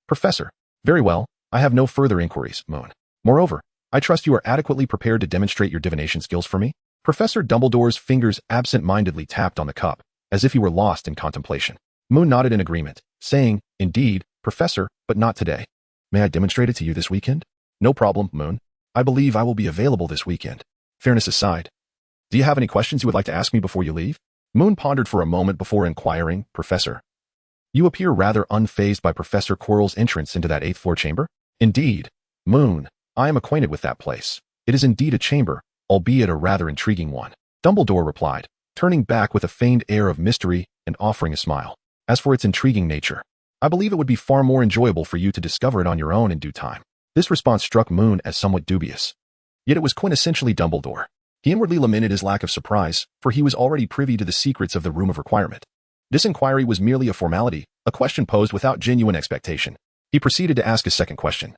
Professor, very well, I have no further inquiries, Moon. Moreover, I trust you are adequately prepared to demonstrate your divination skills for me? Professor Dumbledore's fingers absent-mindedly tapped on the cup, as if he were lost in contemplation. Moon nodded in agreement, saying, Indeed, Professor, but not today. May I demonstrate it to you this weekend? No problem, Moon. I believe I will be available this weekend. Fairness aside, do you have any questions you would like to ask me before you leave? Moon pondered for a moment before inquiring, Professor, you appear rather unfazed by Professor Quirrell's entrance into that 8th floor chamber? Indeed, Moon, I am acquainted with that place. It is indeed a chamber, albeit a rather intriguing one. Dumbledore replied, turning back with a feigned air of mystery and offering a smile. As for its intriguing nature, I believe it would be far more enjoyable for you to discover it on your own in due time. This response struck Moon as somewhat dubious. Yet it was quintessentially Dumbledore. He inwardly lamented his lack of surprise, for he was already privy to the secrets of the Room of Requirement. This inquiry was merely a formality, a question posed without genuine expectation. He proceeded to ask a second question,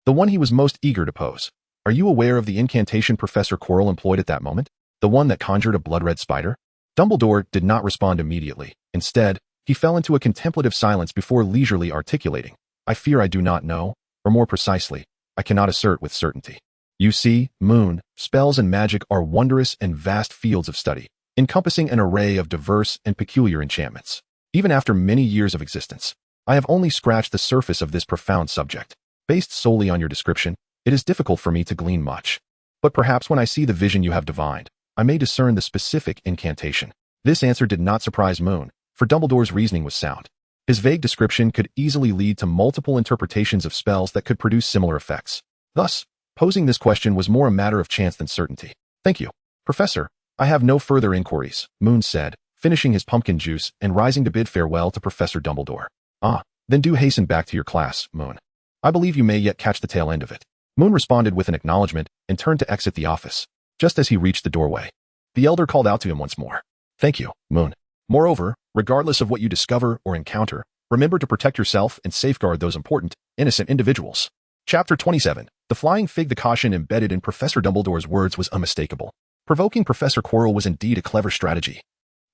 the one he was most eager to pose. Are you aware of the incantation Professor Quirrell employed at that moment? The one that conjured a blood-red spider? Dumbledore did not respond immediately. Instead, he fell into a contemplative silence before leisurely articulating, I fear I do not know, or more precisely, I cannot assert with certainty. You see, Moon, spells and magic are wondrous and vast fields of study, encompassing an array of diverse and peculiar enchantments. Even after many years of existence, I have only scratched the surface of this profound subject. Based solely on your description, it is difficult for me to glean much. But perhaps when I see the vision you have divined, I may discern the specific incantation. This answer did not surprise Moon, for Dumbledore's reasoning was sound. His vague description could easily lead to multiple interpretations of spells that could produce similar effects. Thus, posing this question was more a matter of chance than certainty. Thank you, Professor. I have no further inquiries, Moon said, finishing his pumpkin juice and rising to bid farewell to Professor Dumbledore. Ah, then do hasten back to your class, Moon. I believe you may yet catch the tail end of it. Moon responded with an acknowledgement and turned to exit the office. Just as he reached the doorway, the elder called out to him once more. Thank you, Moon. Moreover, regardless of what you discover or encounter, remember to protect yourself and safeguard those important, innocent individuals. Chapter 27. The flying fig. The caution embedded in Professor Dumbledore's words was unmistakable. Provoking Professor Quirrell was indeed a clever strategy.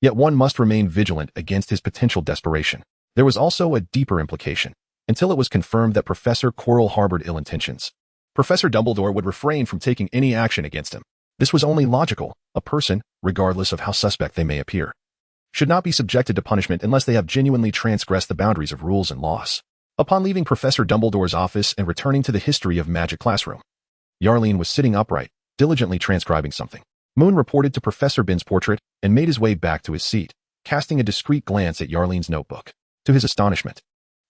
Yet one must remain vigilant against his potential desperation. There was also a deeper implication. until it was confirmed that Professor Quirrell harbored ill intentions. Professor Dumbledore would refrain from taking any action against him. This was only logical. A person, regardless of how suspect they may appear, should not be subjected to punishment unless they have genuinely transgressed the boundaries of rules and laws. Upon leaving Professor Dumbledore's office and returning to the history of magic classroom, Yarleen was sitting upright, diligently transcribing something. Moon reported to Professor Bin's portrait and made his way back to his seat, casting a discreet glance at Yarleen's notebook. To his astonishment,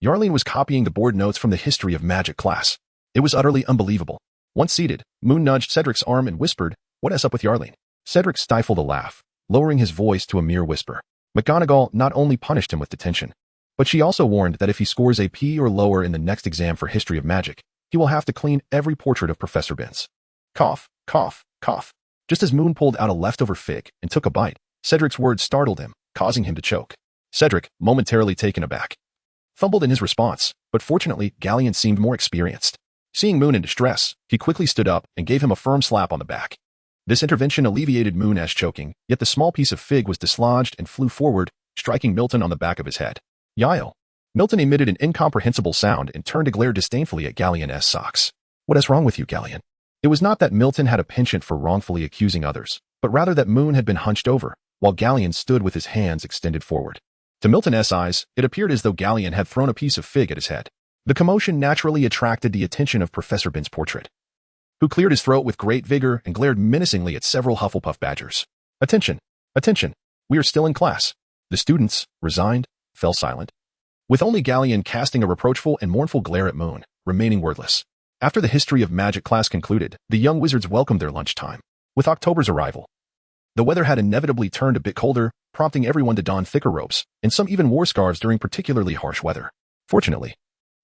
Yarleen was copying the board notes from the history of magic class. It was utterly unbelievable. Once seated, Moon nudged Cedric's arm and whispered, "What is up with Yarleen?" Cedric stifled a laugh, lowering his voice to a mere whisper. McGonagall not only punished him with detention, but she also warned that if he scores a P or lower in the next exam for History of Magic, he will have to clean every portrait of Professor Bin's. Cough, cough, cough. Just as Moon pulled out a leftover fig and took a bite, Cedric's words startled him, causing him to choke. Cedric, momentarily taken aback, fumbled in his response, but fortunately, Gallion seemed more experienced. Seeing Moon in distress, he quickly stood up and gave him a firm slap on the back. This intervention alleviated Moon's choking, yet the small piece of fig was dislodged and flew forward, striking Milton on the back of his head. Yile. Milton emitted an incomprehensible sound and turned to glare disdainfully at Gallion's socks. What is wrong with you, Gallion? It was not that Milton had a penchant for wrongfully accusing others, but rather that Moon had been hunched over, while Gallion stood with his hands extended forward. To Milton's eyes, it appeared as though Gallion had thrown a piece of fig at his head. The commotion naturally attracted the attention of Professor Bin's portrait, who cleared his throat with great vigor and glared menacingly at several Hufflepuff badgers. Attention! Attention! We are still in class. The students, resigned, fell silent, with only Gallion casting a reproachful and mournful glare at Moon, remaining wordless. After the History of Magic class concluded, the young wizards welcomed their lunchtime. With October's arrival, the weather had inevitably turned a bit colder, prompting everyone to don thicker robes, and some even wore scarves during particularly harsh weather. Fortunately,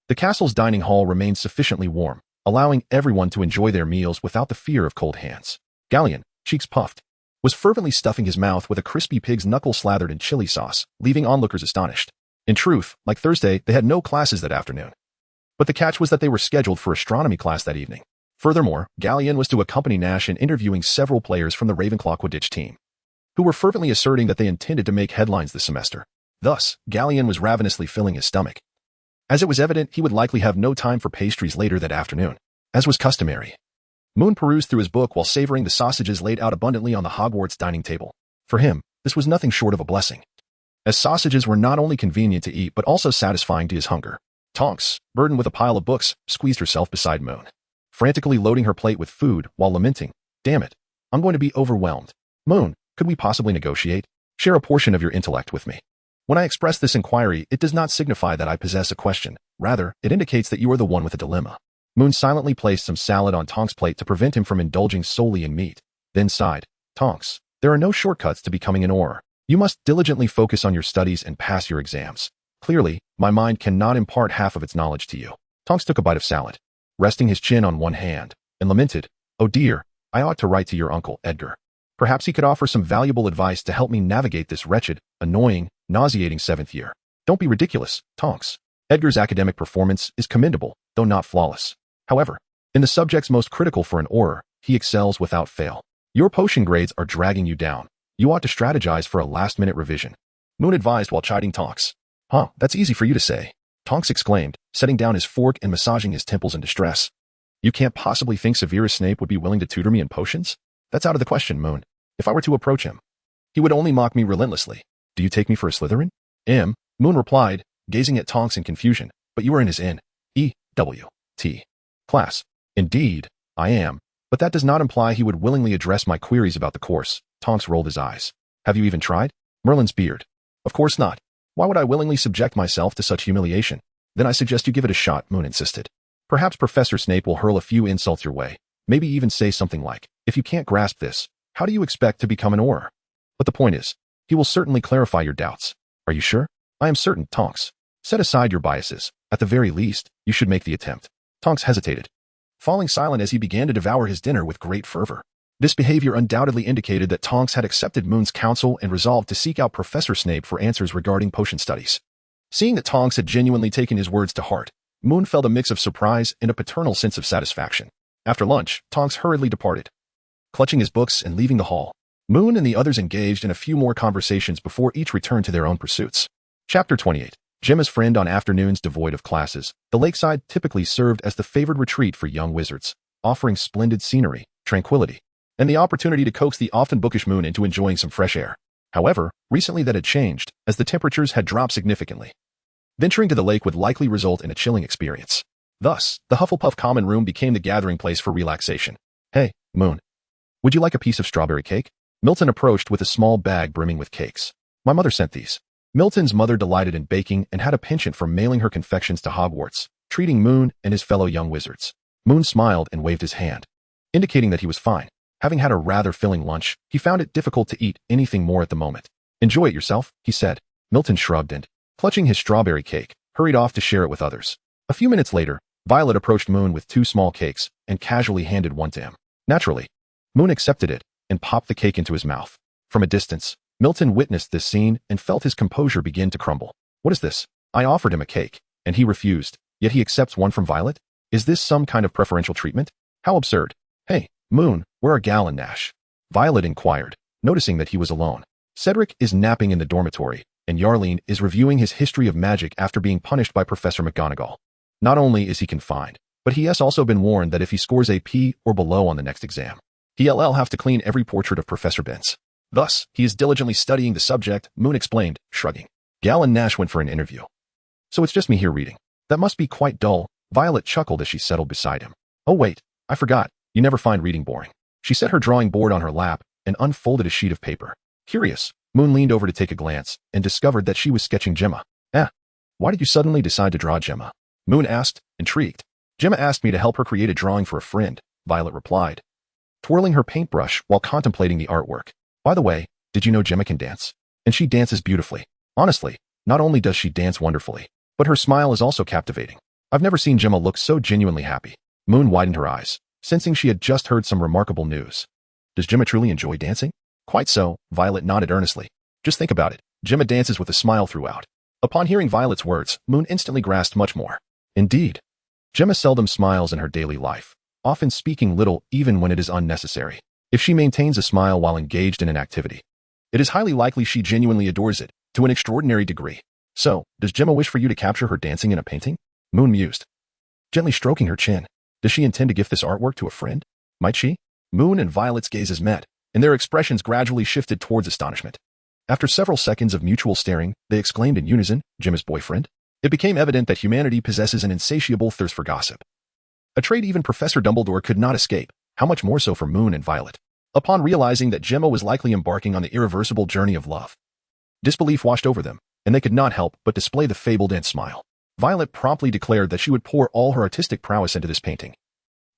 the castle's dining hall remained sufficiently warm, allowing everyone to enjoy their meals without the fear of cold hands. Gallion, cheeks puffed, was fervently stuffing his mouth with a crispy pig's knuckle slathered in chili sauce, leaving onlookers astonished. In truth, like Thursday, they had no classes that afternoon. But the catch was that they were scheduled for astronomy class that evening. Furthermore, Gallion was to accompany Nash in interviewing several players from the Ravenclaw Quidditch team, who were fervently asserting that they intended to make headlines this semester. Thus, Gallion was ravenously filling his stomach, as it was evident he would likely have no time for pastries later that afternoon. As was customary, Moon perused through his book while savoring the sausages laid out abundantly on the Hogwarts dining table. For him, this was nothing short of a blessing, as sausages were not only convenient to eat but also satisfying to his hunger. Tonks, burdened with a pile of books, squeezed herself beside Moon, frantically loading her plate with food while lamenting, "Damn it, I'm going to be overwhelmed. Moon, could we possibly negotiate? Share a portion of your intellect with me. When I express this inquiry, it does not signify that I possess a question. Rather, it indicates that you are the one with a dilemma." Moon silently placed some salad on Tonks' plate to prevent him from indulging solely in meat, then sighed. "Tonks, there are no shortcuts to becoming an Auror. You must diligently focus on your studies and pass your exams. Clearly, my mind cannot impart half of its knowledge to you." Tonks took a bite of salad, resting his chin on one hand, and lamented, "Oh dear, I ought to write to your uncle, Edgar. Perhaps he could offer some valuable advice to help me navigate this wretched, annoying, nauseating 7th year." "Don't be ridiculous, Tonks. Edgar's academic performance is commendable, though not flawless. However, in the subjects most critical for an Auror, he excels without fail. Your potion grades are dragging you down. You ought to strategize for a last-minute revision," Moon advised while chiding Tonks. "Huh, that's easy for you to say," Tonks exclaimed, setting down his fork and massaging his temples in distress. "You can't possibly think Severus Snape would be willing to tutor me in potions? That's out of the question, Moon. If I were to approach him, he would only mock me relentlessly. Do you take me for a Slytherin?" Moon replied, gazing at Tonks in confusion, "But you are in his N.E.W.T. class." "Indeed, I am, but that does not imply he would willingly address my queries about the course." Tonks rolled his eyes. "Have you even tried?" Merlin's beard. "Of course not. Why would I willingly subject myself to such humiliation?" "Then I suggest you give it a shot," Moon insisted. "Perhaps Professor Snape will hurl a few insults your way, maybe even say something like, 'If you can't grasp this, how do you expect to become an Auror?' But the point is, he will certainly clarify your doubts." "Are you sure?" "I am certain, Tonks. Set aside your biases. At the very least, you should make the attempt." Tonks hesitated, falling silent as he began to devour his dinner with great fervor. This behavior undoubtedly indicated that Tonks had accepted Moon's counsel and resolved to seek out Professor Snape for answers regarding potion studies. Seeing that Tonks had genuinely taken his words to heart, Moon felt a mix of surprise and a paternal sense of satisfaction. After lunch, Tonks hurriedly departed, clutching his books and leaving the hall. Moon and the others engaged in a few more conversations before each returned to their own pursuits. Chapter 28. Gemma's friend on afternoons devoid of classes, the lakeside typically served as the favored retreat for young wizards, offering splendid scenery, tranquility, and the opportunity to coax the often bookish Moon into enjoying some fresh air. However, recently that had changed, as the temperatures had dropped significantly. Venturing to the lake would likely result in a chilling experience. Thus, the Hufflepuff common room became the gathering place for relaxation. Hey, Moon. Would you like a piece of strawberry cake? Milton approached with a small bag brimming with cakes. My mother sent these. Milton's mother delighted in baking and had a penchant for mailing her confections to Hogwarts, treating Moon and his fellow young wizards. Moon smiled and waved his hand, indicating that he was fine. Having had a rather filling lunch, he found it difficult to eat anything more at the moment. Enjoy it yourself, he said. Milton shrugged and, clutching his strawberry cake, hurried off to share it with others. A few minutes later, Violet approached Moon with 2 small cakes and casually handed one to him. Naturally, Moon accepted it and popped the cake into his mouth. From a distance, Milton witnessed this scene and felt his composure begin to crumble. What is this? I offered him a cake, and he refused, yet he accepts one from Violet? Is this some kind of preferential treatment? How absurd. Hey, Moon, where are Gal and Nash? Violet inquired, noticing that he was alone. Cedric is napping in the dormitory, and Yarleen is reviewing his history of magic after being punished by Professor McGonagall. Not only is he confined, but he has also been warned that if he scores a P or below on the next exam, he'll have to clean every portrait of Professor Binns. Thus, he is diligently studying the subject, Moon explained, shrugging. Gal and Nash went for an interview. So it's just me here reading. That must be quite dull, Violet chuckled as she settled beside him. Oh wait, I forgot, you never find reading boring. She set her drawing board on her lap and unfolded a sheet of paper. Curious, Moon leaned over to take a glance and discovered that she was sketching Gemma. Why did you suddenly decide to draw Gemma? Moon asked, intrigued. Gemma asked me to help her create a drawing for a friend, Violet replied, twirling her paintbrush while contemplating the artwork. By the way, did you know Gemma can dance? And she dances beautifully. Honestly, not only does she dance wonderfully, but her smile is also captivating. I've never seen Gemma look so genuinely happy. Moon widened her eyes, sensing she had just heard some remarkable news. Does Gemma truly enjoy dancing? Quite so, Violet nodded earnestly. Just think about it. Gemma dances with a smile throughout. Upon hearing Violet's words, Moon instantly grasped much more. Indeed. Gemma seldom smiles in her daily life, often speaking little even when it is unnecessary. If she maintains a smile while engaged in an activity, it is highly likely she genuinely adores it, to an extraordinary degree. So, does Gemma wish for you to capture her dancing in a painting? Moon mused, gently stroking her chin. Does she intend to gift this artwork to a friend? Might she? Moon and Violet's gazes met, and their expressions gradually shifted towards astonishment. After several seconds of mutual staring, they exclaimed in unison, Gemma's boyfriend? It became evident that humanity possesses an insatiable thirst for gossip. A trait even Professor Dumbledore could not escape, how much more so for Moon and Violet. Upon realizing that Gemma was likely embarking on the irreversible journey of love, disbelief washed over them, and they could not help but display the fabled Ant smile. Violet promptly declared that she would pour all her artistic prowess into this painting,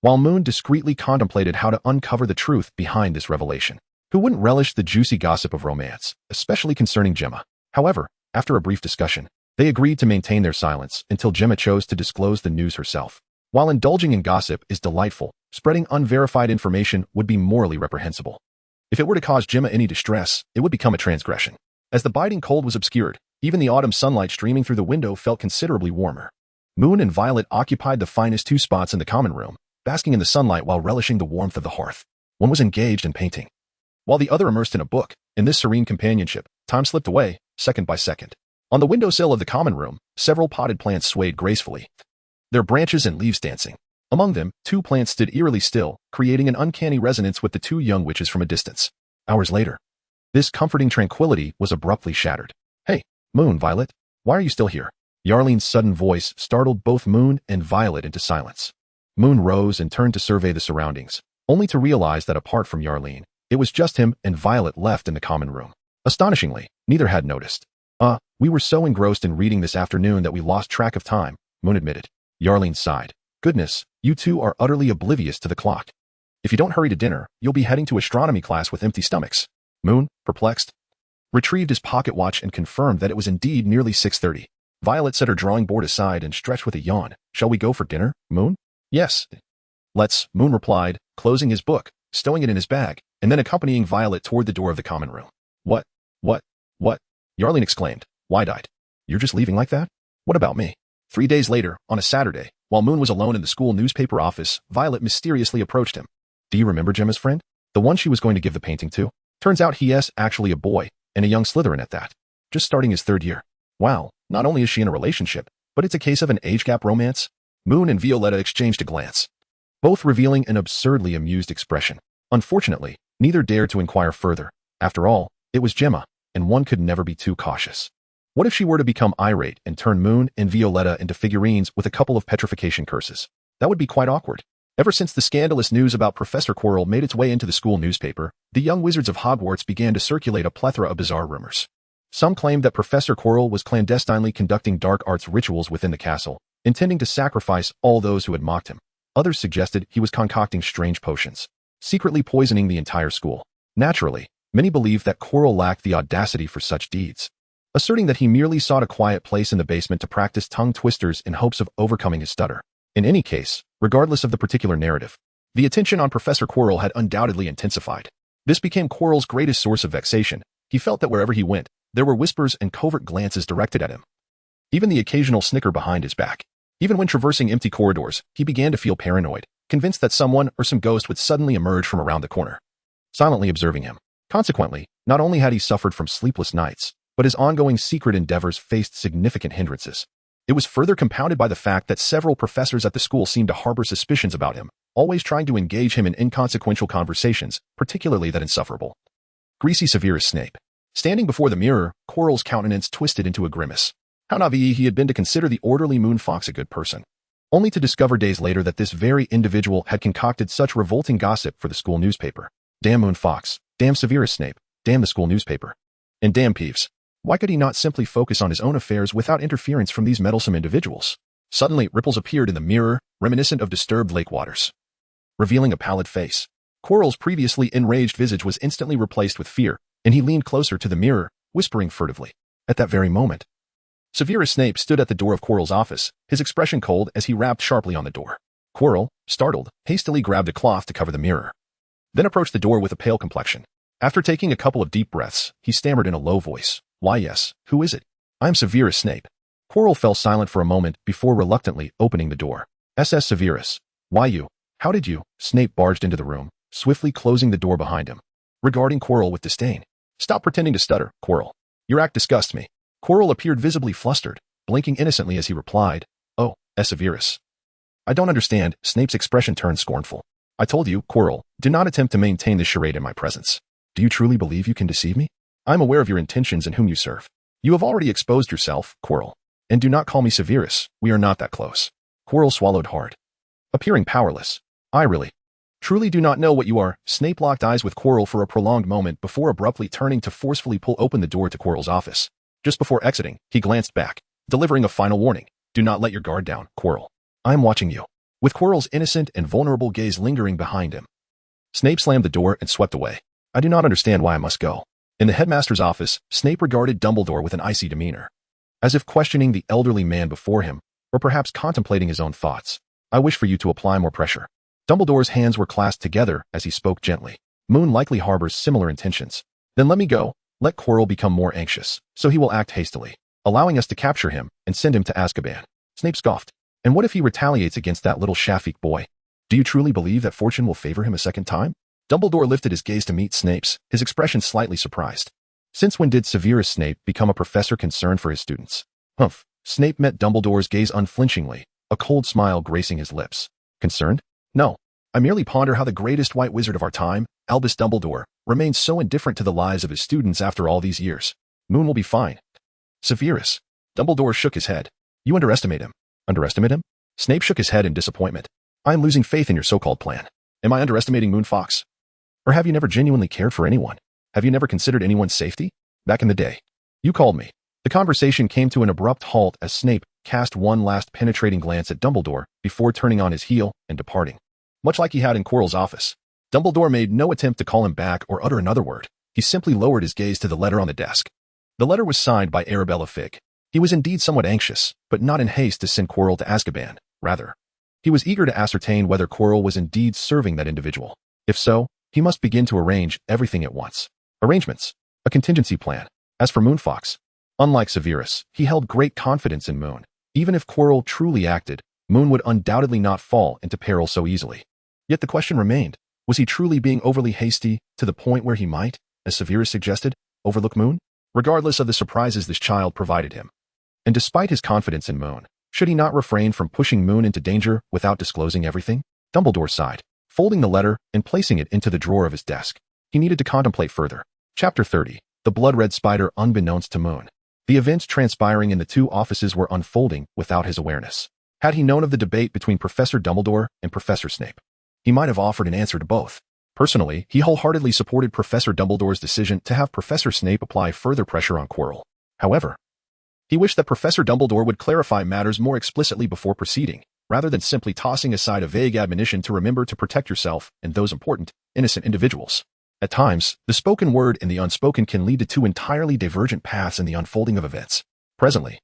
while Moon discreetly contemplated how to uncover the truth behind this revelation. Who wouldn't relish the juicy gossip of romance, especially concerning Gemma? However, after a brief discussion, they agreed to maintain their silence until Gemma chose to disclose the news herself. While indulging in gossip is delightful, spreading unverified information would be morally reprehensible. If it were to cause Gemma any distress, it would become a transgression. As the biting cold was obscured, even the autumn sunlight streaming through the window felt considerably warmer. Moon and Violet occupied the finest 2 spots in the common room, basking in the sunlight while relishing the warmth of the hearth. One was engaged in painting, while the other immersed in a book. In this serene companionship, time slipped away, second by second. On the windowsill of the common room, several potted plants swayed gracefully, their branches and leaves dancing. Among them, 2 plants stood eerily still, creating an uncanny resonance with the 2 young witches from a distance. Hours later, this comforting tranquility was abruptly shattered. Hey, Moon, Violet, why are you still here? Yarleen's sudden voice startled both Moon and Violet into silence. Moon rose and turned to survey the surroundings, only to realize that apart from Yarleen, it was just him and Violet left in the common room. Astonishingly, neither had noticed. We were so engrossed in reading this afternoon that we lost track of time, Moon admitted. Yarleen sighed. Goodness, you 2 are utterly oblivious to the clock. If you don't hurry to dinner, you'll be heading to astronomy class with empty stomachs. Moon, perplexed, retrieved his pocket watch and confirmed that it was indeed nearly 6:30. Violet set her drawing board aside and stretched with a yawn. Shall we go for dinner, Moon? Yes. Let's, Moon replied, closing his book, stowing it in his bag, and then accompanying Violet toward the door of the common room. What? Yarleen exclaimed, wide-eyed. You're just leaving like that? What about me? 3 days later, on a Saturday, while Moon was alone in the school newspaper office, Violet mysteriously approached him. Do you remember Gemma's friend? The one she was going to give the painting to? Turns out he is actually a boy, and a young Slytherin at that. Just starting his 3rd year. Wow, Not only is she in a relationship, but it's a case of an age gap romance. Moon and Violetta exchanged a glance, both revealing an absurdly amused expression. Unfortunately, neither dared to inquire further. After all, it was Gemma, and one could never be too cautious. What if she were to become irate and turn Moon and Violetta into figurines with a couple of petrification curses? That would be quite awkward. Ever since the scandalous news about Professor Quirrell made its way into the school newspaper, the young wizards of Hogwarts began to circulate a plethora of bizarre rumors. Some claimed that Professor Quirrell was clandestinely conducting dark arts rituals within the castle, intending to sacrifice all those who had mocked him. Others suggested he was concocting strange potions, secretly poisoning the entire school. Naturally, many believed that Quirrell lacked the audacity for such deeds, asserting that he merely sought a quiet place in the basement to practice tongue twisters in hopes of overcoming his stutter. In any case, regardless of the particular narrative, the attention on Professor Quirrell had undoubtedly intensified. This became Quirrell's greatest source of vexation. He felt that wherever he went, there were whispers and covert glances directed at him. Even the occasional snicker behind his back. Even when traversing empty corridors, he began to feel paranoid, convinced that someone or some ghost would suddenly emerge from around the corner, silently observing him. Consequently, not only had he suffered from sleepless nights, but his ongoing secret endeavors faced significant hindrances. It was further compounded by the fact that several professors at the school seemed to harbor suspicions about him, always trying to engage him in inconsequential conversations, particularly that insufferable, greasy Severus Snape. Standing before the mirror, Quirrell's countenance twisted into a grimace. How naive he had been to consider the orderly Moon Fox a good person, only to discover days later that this very individual had concocted such revolting gossip for the school newspaper. Damn Moon Fox, damn Severus Snape, damn the school newspaper, and damn Peeves. Why could he not simply focus on his own affairs without interference from these meddlesome individuals? Suddenly, ripples appeared in the mirror, reminiscent of disturbed lake waters, revealing a pallid face. Quirrell's previously enraged visage was instantly replaced with fear, and he leaned closer to the mirror, whispering furtively. At that very moment, Severus Snape stood at the door of Quirrell's office, his expression cold as he rapped sharply on the door. Quirrell, startled, hastily grabbed a cloth to cover the mirror, then approached the door with a pale complexion. After taking a couple of deep breaths, he stammered in a low voice. Why yes, who is it? I am Severus Snape. Quirrell fell silent for a moment before reluctantly opening the door. SS Severus. Why you? How did you? Snape barged into the room, swiftly closing the door behind him, regarding Quirrell with disdain. Stop pretending to stutter, Quirrell. Your act disgusts me. Quirrell appeared visibly flustered, blinking innocently as he replied, Oh, Severus. I don't understand. Snape's expression turned scornful. I told you, Quirrell, do not attempt to maintain this charade in my presence. Do you truly believe you can deceive me? I am aware of your intentions and whom you serve. You have already exposed yourself, Quirrell. And do not call me Severus. We are not that close. Quirrell swallowed hard, appearing powerless. I truly do not know what you are. Snape locked eyes with Quirrell for a prolonged moment before abruptly turning to forcefully pull open the door to Quirrell's office. Just before exiting, he glanced back, delivering a final warning. Do not let your guard down, Quirrell. I am watching you. With Quirrell's innocent and vulnerable gaze lingering behind him, Snape slammed the door and swept away. I do not understand why I must go. In the headmaster's office, Snape regarded Dumbledore with an icy demeanor, as if questioning the elderly man before him, or perhaps contemplating his own thoughts. I wish for you to apply more pressure. Dumbledore's hands were clasped together as he spoke gently. Moon likely harbors similar intentions. Then let me go. Let Quirrell become more anxious, so he will act hastily, allowing us to capture him and send him to Azkaban. Snape scoffed. And what if he retaliates against that little Shafik boy? Do you truly believe that fortune will favor him a second time? Dumbledore lifted his gaze to meet Snape's, his expression slightly surprised. Since when did Severus Snape become a professor concerned for his students? Humph. Snape met Dumbledore's gaze unflinchingly, a cold smile gracing his lips. Concerned? No. I merely ponder how the greatest white wizard of our time, Albus Dumbledore, remains so indifferent to the lives of his students after all these years. Moon will be fine. Severus. Dumbledore shook his head. You underestimate him. Underestimate him? Snape shook his head in disappointment. I am losing faith in your so-called plan. Am I underestimating Moon Fox? Or have you never genuinely cared for anyone? Have you never considered anyone's safety? Back in the day, you called me. The conversation came to an abrupt halt as Snape cast one last penetrating glance at Dumbledore before turning on his heel and departing. Much like he had in Quirrell's office, Dumbledore made no attempt to call him back or utter another word. He simply lowered his gaze to the letter on the desk. The letter was signed by Arabella Figg. He was indeed somewhat anxious, but not in haste to send Quirrell to Azkaban. Rather, he was eager to ascertain whether Quirrell was indeed serving that individual. If so, he must begin to arrange everything at once. Arrangements. A contingency plan. As for Moon Fox, unlike Severus, he held great confidence in Moon. Even if Quirrell truly acted, Moon would undoubtedly not fall into peril so easily. Yet the question remained, was he truly being overly hasty to the point where he might, as Severus suggested, overlook Moon? Regardless of the surprises this child provided him, And despite his confidence in Moon, should he not refrain from pushing Moon into danger without disclosing everything? Dumbledore sighed, folding the letter and placing it into the drawer of his desk. He needed to contemplate further. Chapter 30. The Blood-Red Spider Unbeknownst to Moon. The events transpiring in the two offices were unfolding without his awareness. Had he known of the debate between Professor Dumbledore and Professor Snape, he might have offered an answer to both. Personally, he wholeheartedly supported Professor Dumbledore's decision to have Professor Snape apply further pressure on Quirrell. However, he wished that Professor Dumbledore would clarify matters more explicitly before proceeding, rather than simply tossing aside a vague admonition to remember to protect yourself and those important, innocent individuals. At times, the spoken word and the unspoken can lead to two entirely divergent paths in the unfolding of events. Presently,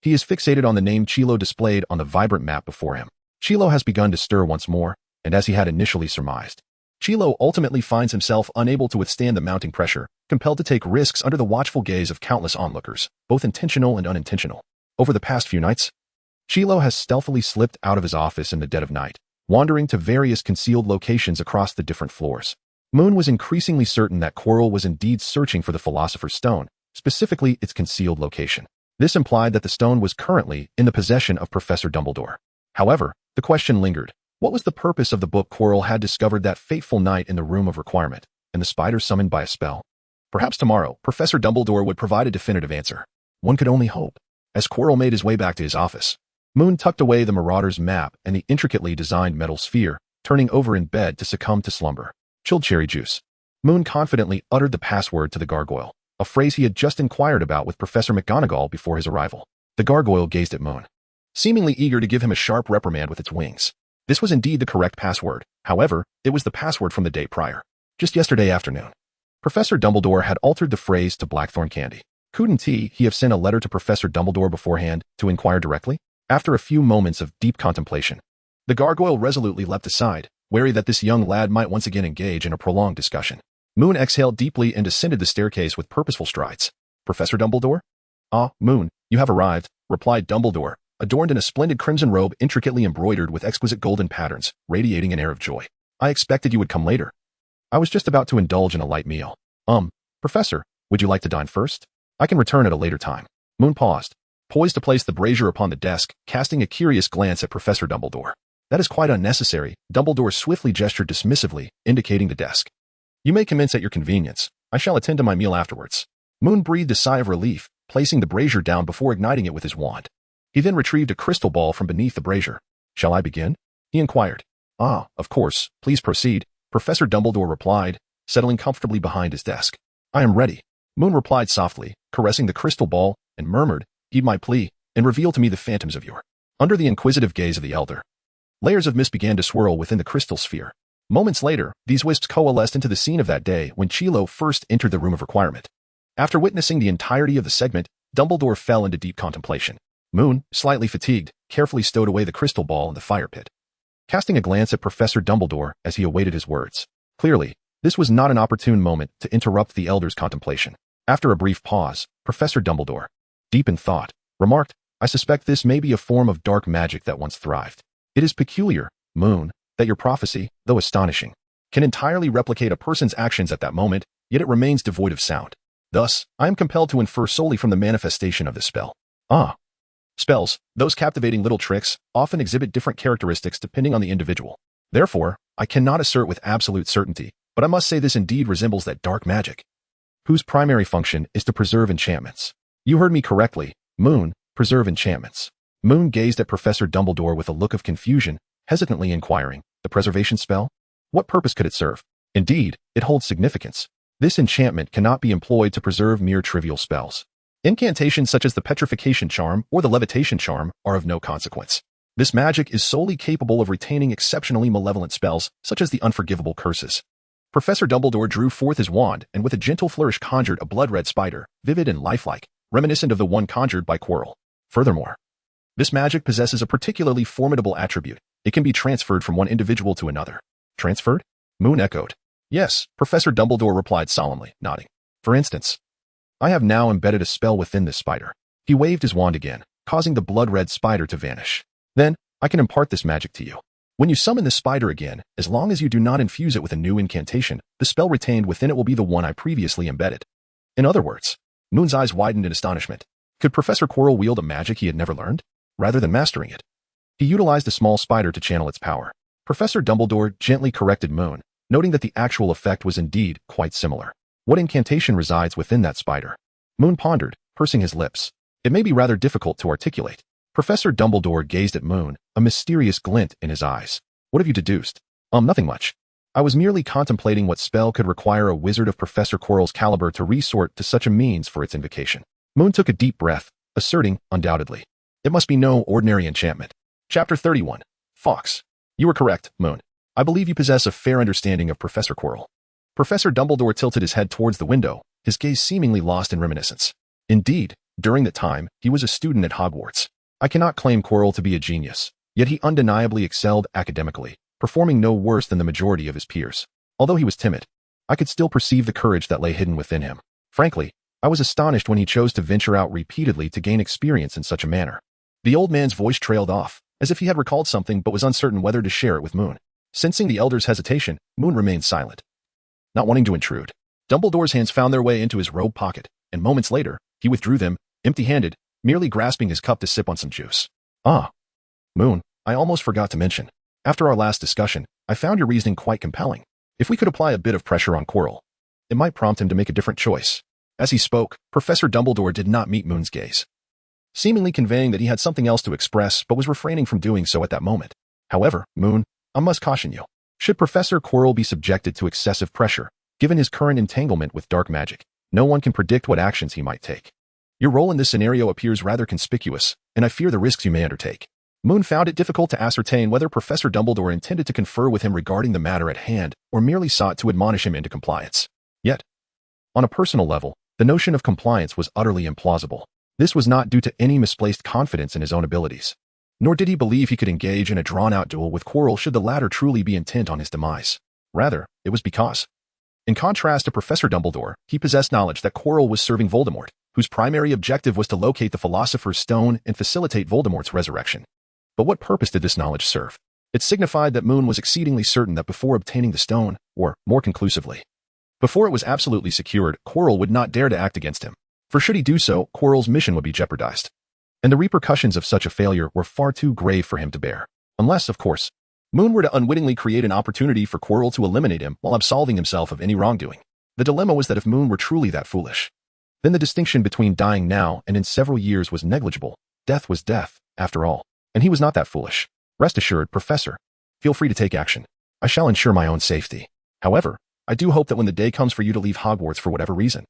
he is fixated on the name Chilo displayed on the vibrant map before him. Chilo has begun to stir once more, and as he had initially surmised, Chilo ultimately finds himself unable to withstand the mounting pressure, compelled to take risks under the watchful gaze of countless onlookers, both intentional and unintentional. Over the past few nights, Chilo has stealthily slipped out of his office in the dead of night, wandering to various concealed locations across the different floors. Moon was increasingly certain that Quirrell was indeed searching for the Philosopher's Stone, specifically its concealed location. This implied that the stone was currently in the possession of Professor Dumbledore. However, the question lingered. What was the purpose of the book Quirrell had discovered that fateful night in the Room of Requirement, and the spider summoned by a spell? Perhaps tomorrow, Professor Dumbledore would provide a definitive answer. One could only hope. As Quirrell made his way back to his office, Moon tucked away the Marauder's map and the intricately designed metal sphere, turning over in bed to succumb to slumber. Chilled cherry juice. Moon confidently uttered the password to the gargoyle, a phrase he had just inquired about with Professor McGonagall before his arrival. The gargoyle gazed at Moon, seemingly eager to give him a sharp reprimand with its wings. This was indeed the correct password. However, it was the password from the day prior. Just yesterday afternoon, Professor Dumbledore had altered the phrase to Blackthorn Candy. Couldn't he have sent a letter to Professor Dumbledore beforehand to inquire directly? After a few moments of deep contemplation, the gargoyle resolutely leapt aside, wary that this young lad might once again engage in a prolonged discussion. Moon exhaled deeply and descended the staircase with purposeful strides. Professor Dumbledore? Ah, Moon, you have arrived, replied Dumbledore, adorned in a splendid crimson robe intricately embroidered with exquisite golden patterns, radiating an air of joy. I expected you would come later. I was just about to indulge in a light meal. Professor, would you like to dine first? I can return at a later time. Moon paused, poised to place the brazier upon the desk, casting a curious glance at Professor Dumbledore. That is quite unnecessary. Dumbledore swiftly gestured dismissively, indicating the desk. You may commence at your convenience. I shall attend to my meal afterwards. Moon breathed a sigh of relief, placing the brazier down before igniting it with his wand. He then retrieved a crystal ball from beneath the brazier. Shall I begin? He inquired. Ah, of course. Please proceed, Professor Dumbledore replied, settling comfortably behind his desk. I am ready. Moon replied softly, caressing the crystal ball, and murmured, Heed my plea, and reveal to me the phantoms of your. Under the inquisitive gaze of the elder, layers of mist began to swirl within the crystal sphere. Moments later, these wisps coalesced into the scene of that day when Chilo first entered the Room of Requirement. After witnessing the entirety of the segment, Dumbledore fell into deep contemplation. Moon, slightly fatigued, carefully stowed away the crystal ball in the fire pit, casting a glance at Professor Dumbledore as he awaited his words. Clearly, this was not an opportune moment to interrupt the elder's contemplation. After a brief pause, Professor Dumbledore, deep in thought, remarked, I suspect this may be a form of dark magic that once thrived. It is peculiar, Moon, that your prophecy, though astonishing, can entirely replicate a person's actions at that moment, yet it remains devoid of sound. Thus, I am compelled to infer solely from the manifestation of this spell. Ah. Spells, those captivating little tricks, often exhibit different characteristics depending on the individual. Therefore, I cannot assert with absolute certainty, but I must say this indeed resembles that dark magic, whose primary function is to preserve enchantments. You heard me correctly, Moon, preserve enchantments. Moon gazed at Professor Dumbledore with a look of confusion, hesitantly inquiring, the preservation spell? What purpose could it serve? Indeed, it holds significance. This enchantment cannot be employed to preserve mere trivial spells. Incantations such as the petrification charm or the levitation charm are of no consequence. This magic is solely capable of retaining exceptionally malevolent spells, such as the unforgivable curses. Professor Dumbledore drew forth his wand and with a gentle flourish conjured a blood-red spider, vivid and lifelike, reminiscent of the one conjured by Quirrell. Furthermore, this magic possesses a particularly formidable attribute. It can be transferred from one individual to another. Transferred? Moon echoed. Yes, Professor Dumbledore replied solemnly, nodding. For instance, I have now embedded a spell within this spider. He waved his wand again, causing the blood-red spider to vanish. Then, I can impart this magic to you. When you summon this spider again, as long as you do not infuse it with a new incantation, the spell retained within it will be the one I previously embedded. In other words, Moon's eyes widened in astonishment. Could Professor Quirrell wield a magic he had never learned? Rather than mastering it, he utilized a small spider to channel its power. Professor Dumbledore gently corrected Moon, noting that the actual effect was indeed quite similar. What incantation resides within that spider? Moon pondered, pursing his lips. It may be rather difficult to articulate. Professor Dumbledore gazed at Moon, a mysterious glint in his eyes. What have you deduced? Nothing much. I was merely contemplating what spell could require a wizard of Professor Quirrell's caliber to resort to such a means for its invocation. Moon took a deep breath, asserting, undoubtedly, it must be no ordinary enchantment. Chapter 31. Fawkes. You were correct, Moon. I believe you possess a fair understanding of Professor Quirrell. Professor Dumbledore tilted his head towards the window, his gaze seemingly lost in reminiscence. Indeed, during that time, he was a student at Hogwarts. I cannot claim Quirrell to be a genius, yet he undeniably excelled academically, performing no worse than the majority of his peers. Although he was timid, I could still perceive the courage that lay hidden within him. Frankly, I was astonished when he chose to venture out repeatedly to gain experience in such a manner. The old man's voice trailed off, as if he had recalled something but was uncertain whether to share it with Moon. Sensing the elder's hesitation, Moon remained silent. Not wanting to intrude, Dumbledore's hands found their way into his robe pocket, and moments later, he withdrew them, empty-handed, merely grasping his cup to sip on some juice. Ah. Moon, I almost forgot to mention. After our last discussion, I found your reasoning quite compelling. If we could apply a bit of pressure on Quirrell, it might prompt him to make a different choice. As he spoke, Professor Dumbledore did not meet Moon's gaze, seemingly conveying that he had something else to express but was refraining from doing so at that moment. However, Moon, I must caution you. Should Professor Quirrell be subjected to excessive pressure, given his current entanglement with dark magic, no one can predict what actions he might take. Your role in this scenario appears rather conspicuous, and I fear the risks you may undertake. Moon found it difficult to ascertain whether Professor Dumbledore intended to confer with him regarding the matter at hand or merely sought to admonish him into compliance. Yet, on a personal level, the notion of compliance was utterly implausible. This was not due to any misplaced confidence in his own abilities, nor did he believe he could engage in a drawn-out duel with Quirrell should the latter truly be intent on his demise. Rather, it was because, in contrast to Professor Dumbledore, he possessed knowledge that Quirrell was serving Voldemort, whose primary objective was to locate the Philosopher's Stone and facilitate Voldemort's resurrection. But what purpose did this knowledge serve? It signified that Moon was exceedingly certain that before obtaining the stone, or, more conclusively, before it was absolutely secured, Quirrell would not dare to act against him. For should he do so, Quirrell's mission would be jeopardized. And the repercussions of such a failure were far too grave for him to bear. Unless, of course, Moon were to unwittingly create an opportunity for Quirrell to eliminate him while absolving himself of any wrongdoing. The dilemma was that if Moon were truly that foolish, then the distinction between dying now and in several years was negligible. Death was death, after all. And he was not that foolish. Rest assured, Professor, feel free to take action. I shall ensure my own safety. However, I do hope that when the day comes for you to leave Hogwarts for whatever reason,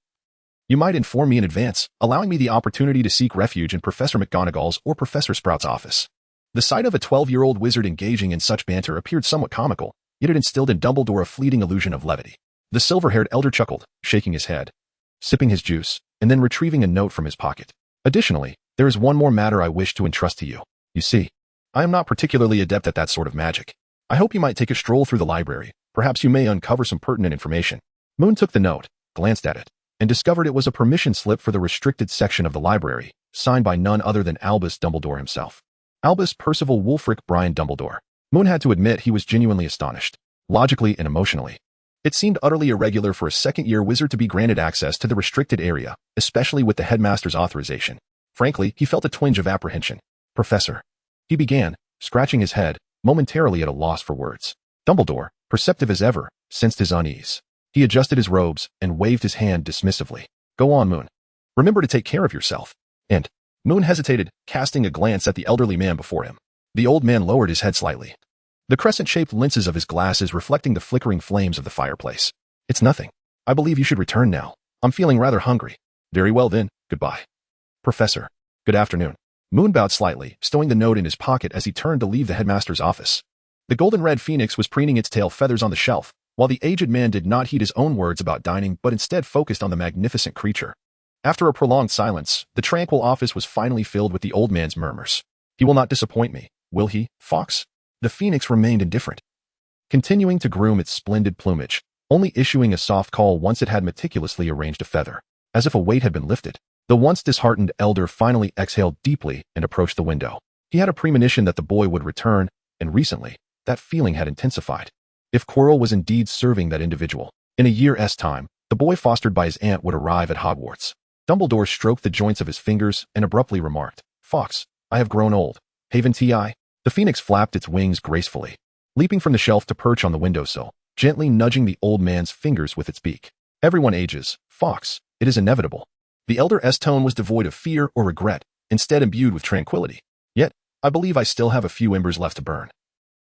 you might inform me in advance, allowing me the opportunity to seek refuge in Professor McGonagall's or Professor Sprout's office. The sight of a 12-year-old wizard engaging in such banter appeared somewhat comical, yet it instilled in Dumbledore a fleeting illusion of levity. The silver-haired elder chuckled, shaking his head, sipping his juice, and then retrieving a note from his pocket. Additionally, there is one more matter I wish to entrust to you. You see, I am not particularly adept at that sort of magic. I hope you might take a stroll through the library. Perhaps you may uncover some pertinent information. Moon took the note, glanced at it, and discovered it was a permission slip for the restricted section of the library, signed by none other than Albus Dumbledore himself. Albus Percival Wulfric Brian Dumbledore. Moon had to admit he was genuinely astonished, logically and emotionally. It seemed utterly irregular for a second-year wizard to be granted access to the restricted area, especially with the headmaster's authorization. Frankly, he felt a twinge of apprehension. Professor, he began, scratching his head, momentarily at a loss for words. Dumbledore, perceptive as ever, sensed his unease. He adjusted his robes and waved his hand dismissively. Go on, Moon. Remember to take care of yourself. And Moon hesitated, casting a glance at the elderly man before him. The old man lowered his head slightly, the crescent-shaped lenses of his glasses reflecting the flickering flames of the fireplace. It's nothing. I believe you should return now. I'm feeling rather hungry. Very well then, goodbye. Professor, good afternoon. Moon bowed slightly, stowing the note in his pocket as he turned to leave the headmaster's office. The golden-red phoenix was preening its tail feathers on the shelf, while the aged man did not heed his own words about dining but instead focused on the magnificent creature. After a prolonged silence, the tranquil office was finally filled with the old man's murmurs. He will not disappoint me, will he, Fawkes? The phoenix remained indifferent, continuing to groom its splendid plumage, only issuing a soft call once it had meticulously arranged a feather, as if a weight had been lifted. The once disheartened elder finally exhaled deeply and approached the window. He had a premonition that the boy would return, and recently, that feeling had intensified. If Quirrell was indeed serving that individual, in a year's time, the boy fostered by his aunt would arrive at Hogwarts. Dumbledore stroked the joints of his fingers and abruptly remarked, "Fawkes, I have grown old. Haven't I?" The phoenix flapped its wings gracefully, leaping from the shelf to perch on the windowsill, gently nudging the old man's fingers with its beak. "Everyone ages, Fawkes. It is inevitable." The elder's tone was devoid of fear or regret, instead imbued with tranquility. "Yet, I believe I still have a few embers left to burn.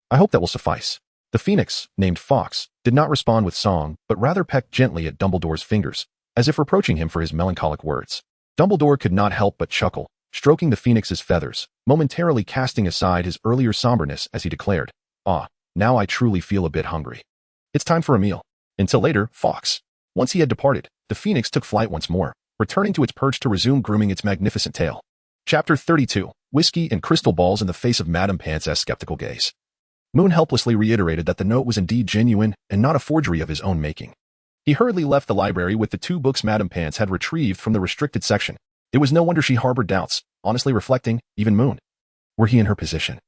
I hope that will suffice." The phoenix, named Fawkes, did not respond with song, but rather pecked gently at Dumbledore's fingers, as if reproaching him for his melancholic words. Dumbledore could not help but chuckle, stroking the phoenix's feathers, momentarily casting aside his earlier somberness as he declared, "Ah, now I truly feel a bit hungry. It's time for a meal. Until later, Fawkes." Once he had departed, the phoenix took flight once more, returning to its perch to resume grooming its magnificent tail. Chapter 32. Whiskey and crystal balls in the face of Madame Pance's skeptical gaze. Moon helplessly reiterated that the note was indeed genuine and not a forgery of his own making. He hurriedly left the library with the 2 books Madame Pance had retrieved from the restricted section. It was no wonder she harbored doubts, honestly reflecting, even Moon, were he in her position,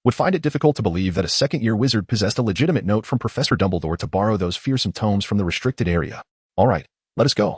would find it difficult to believe that a second-year wizard possessed a legitimate note from Professor Dumbledore to borrow those fearsome tomes from the restricted area. "All right, let us go,"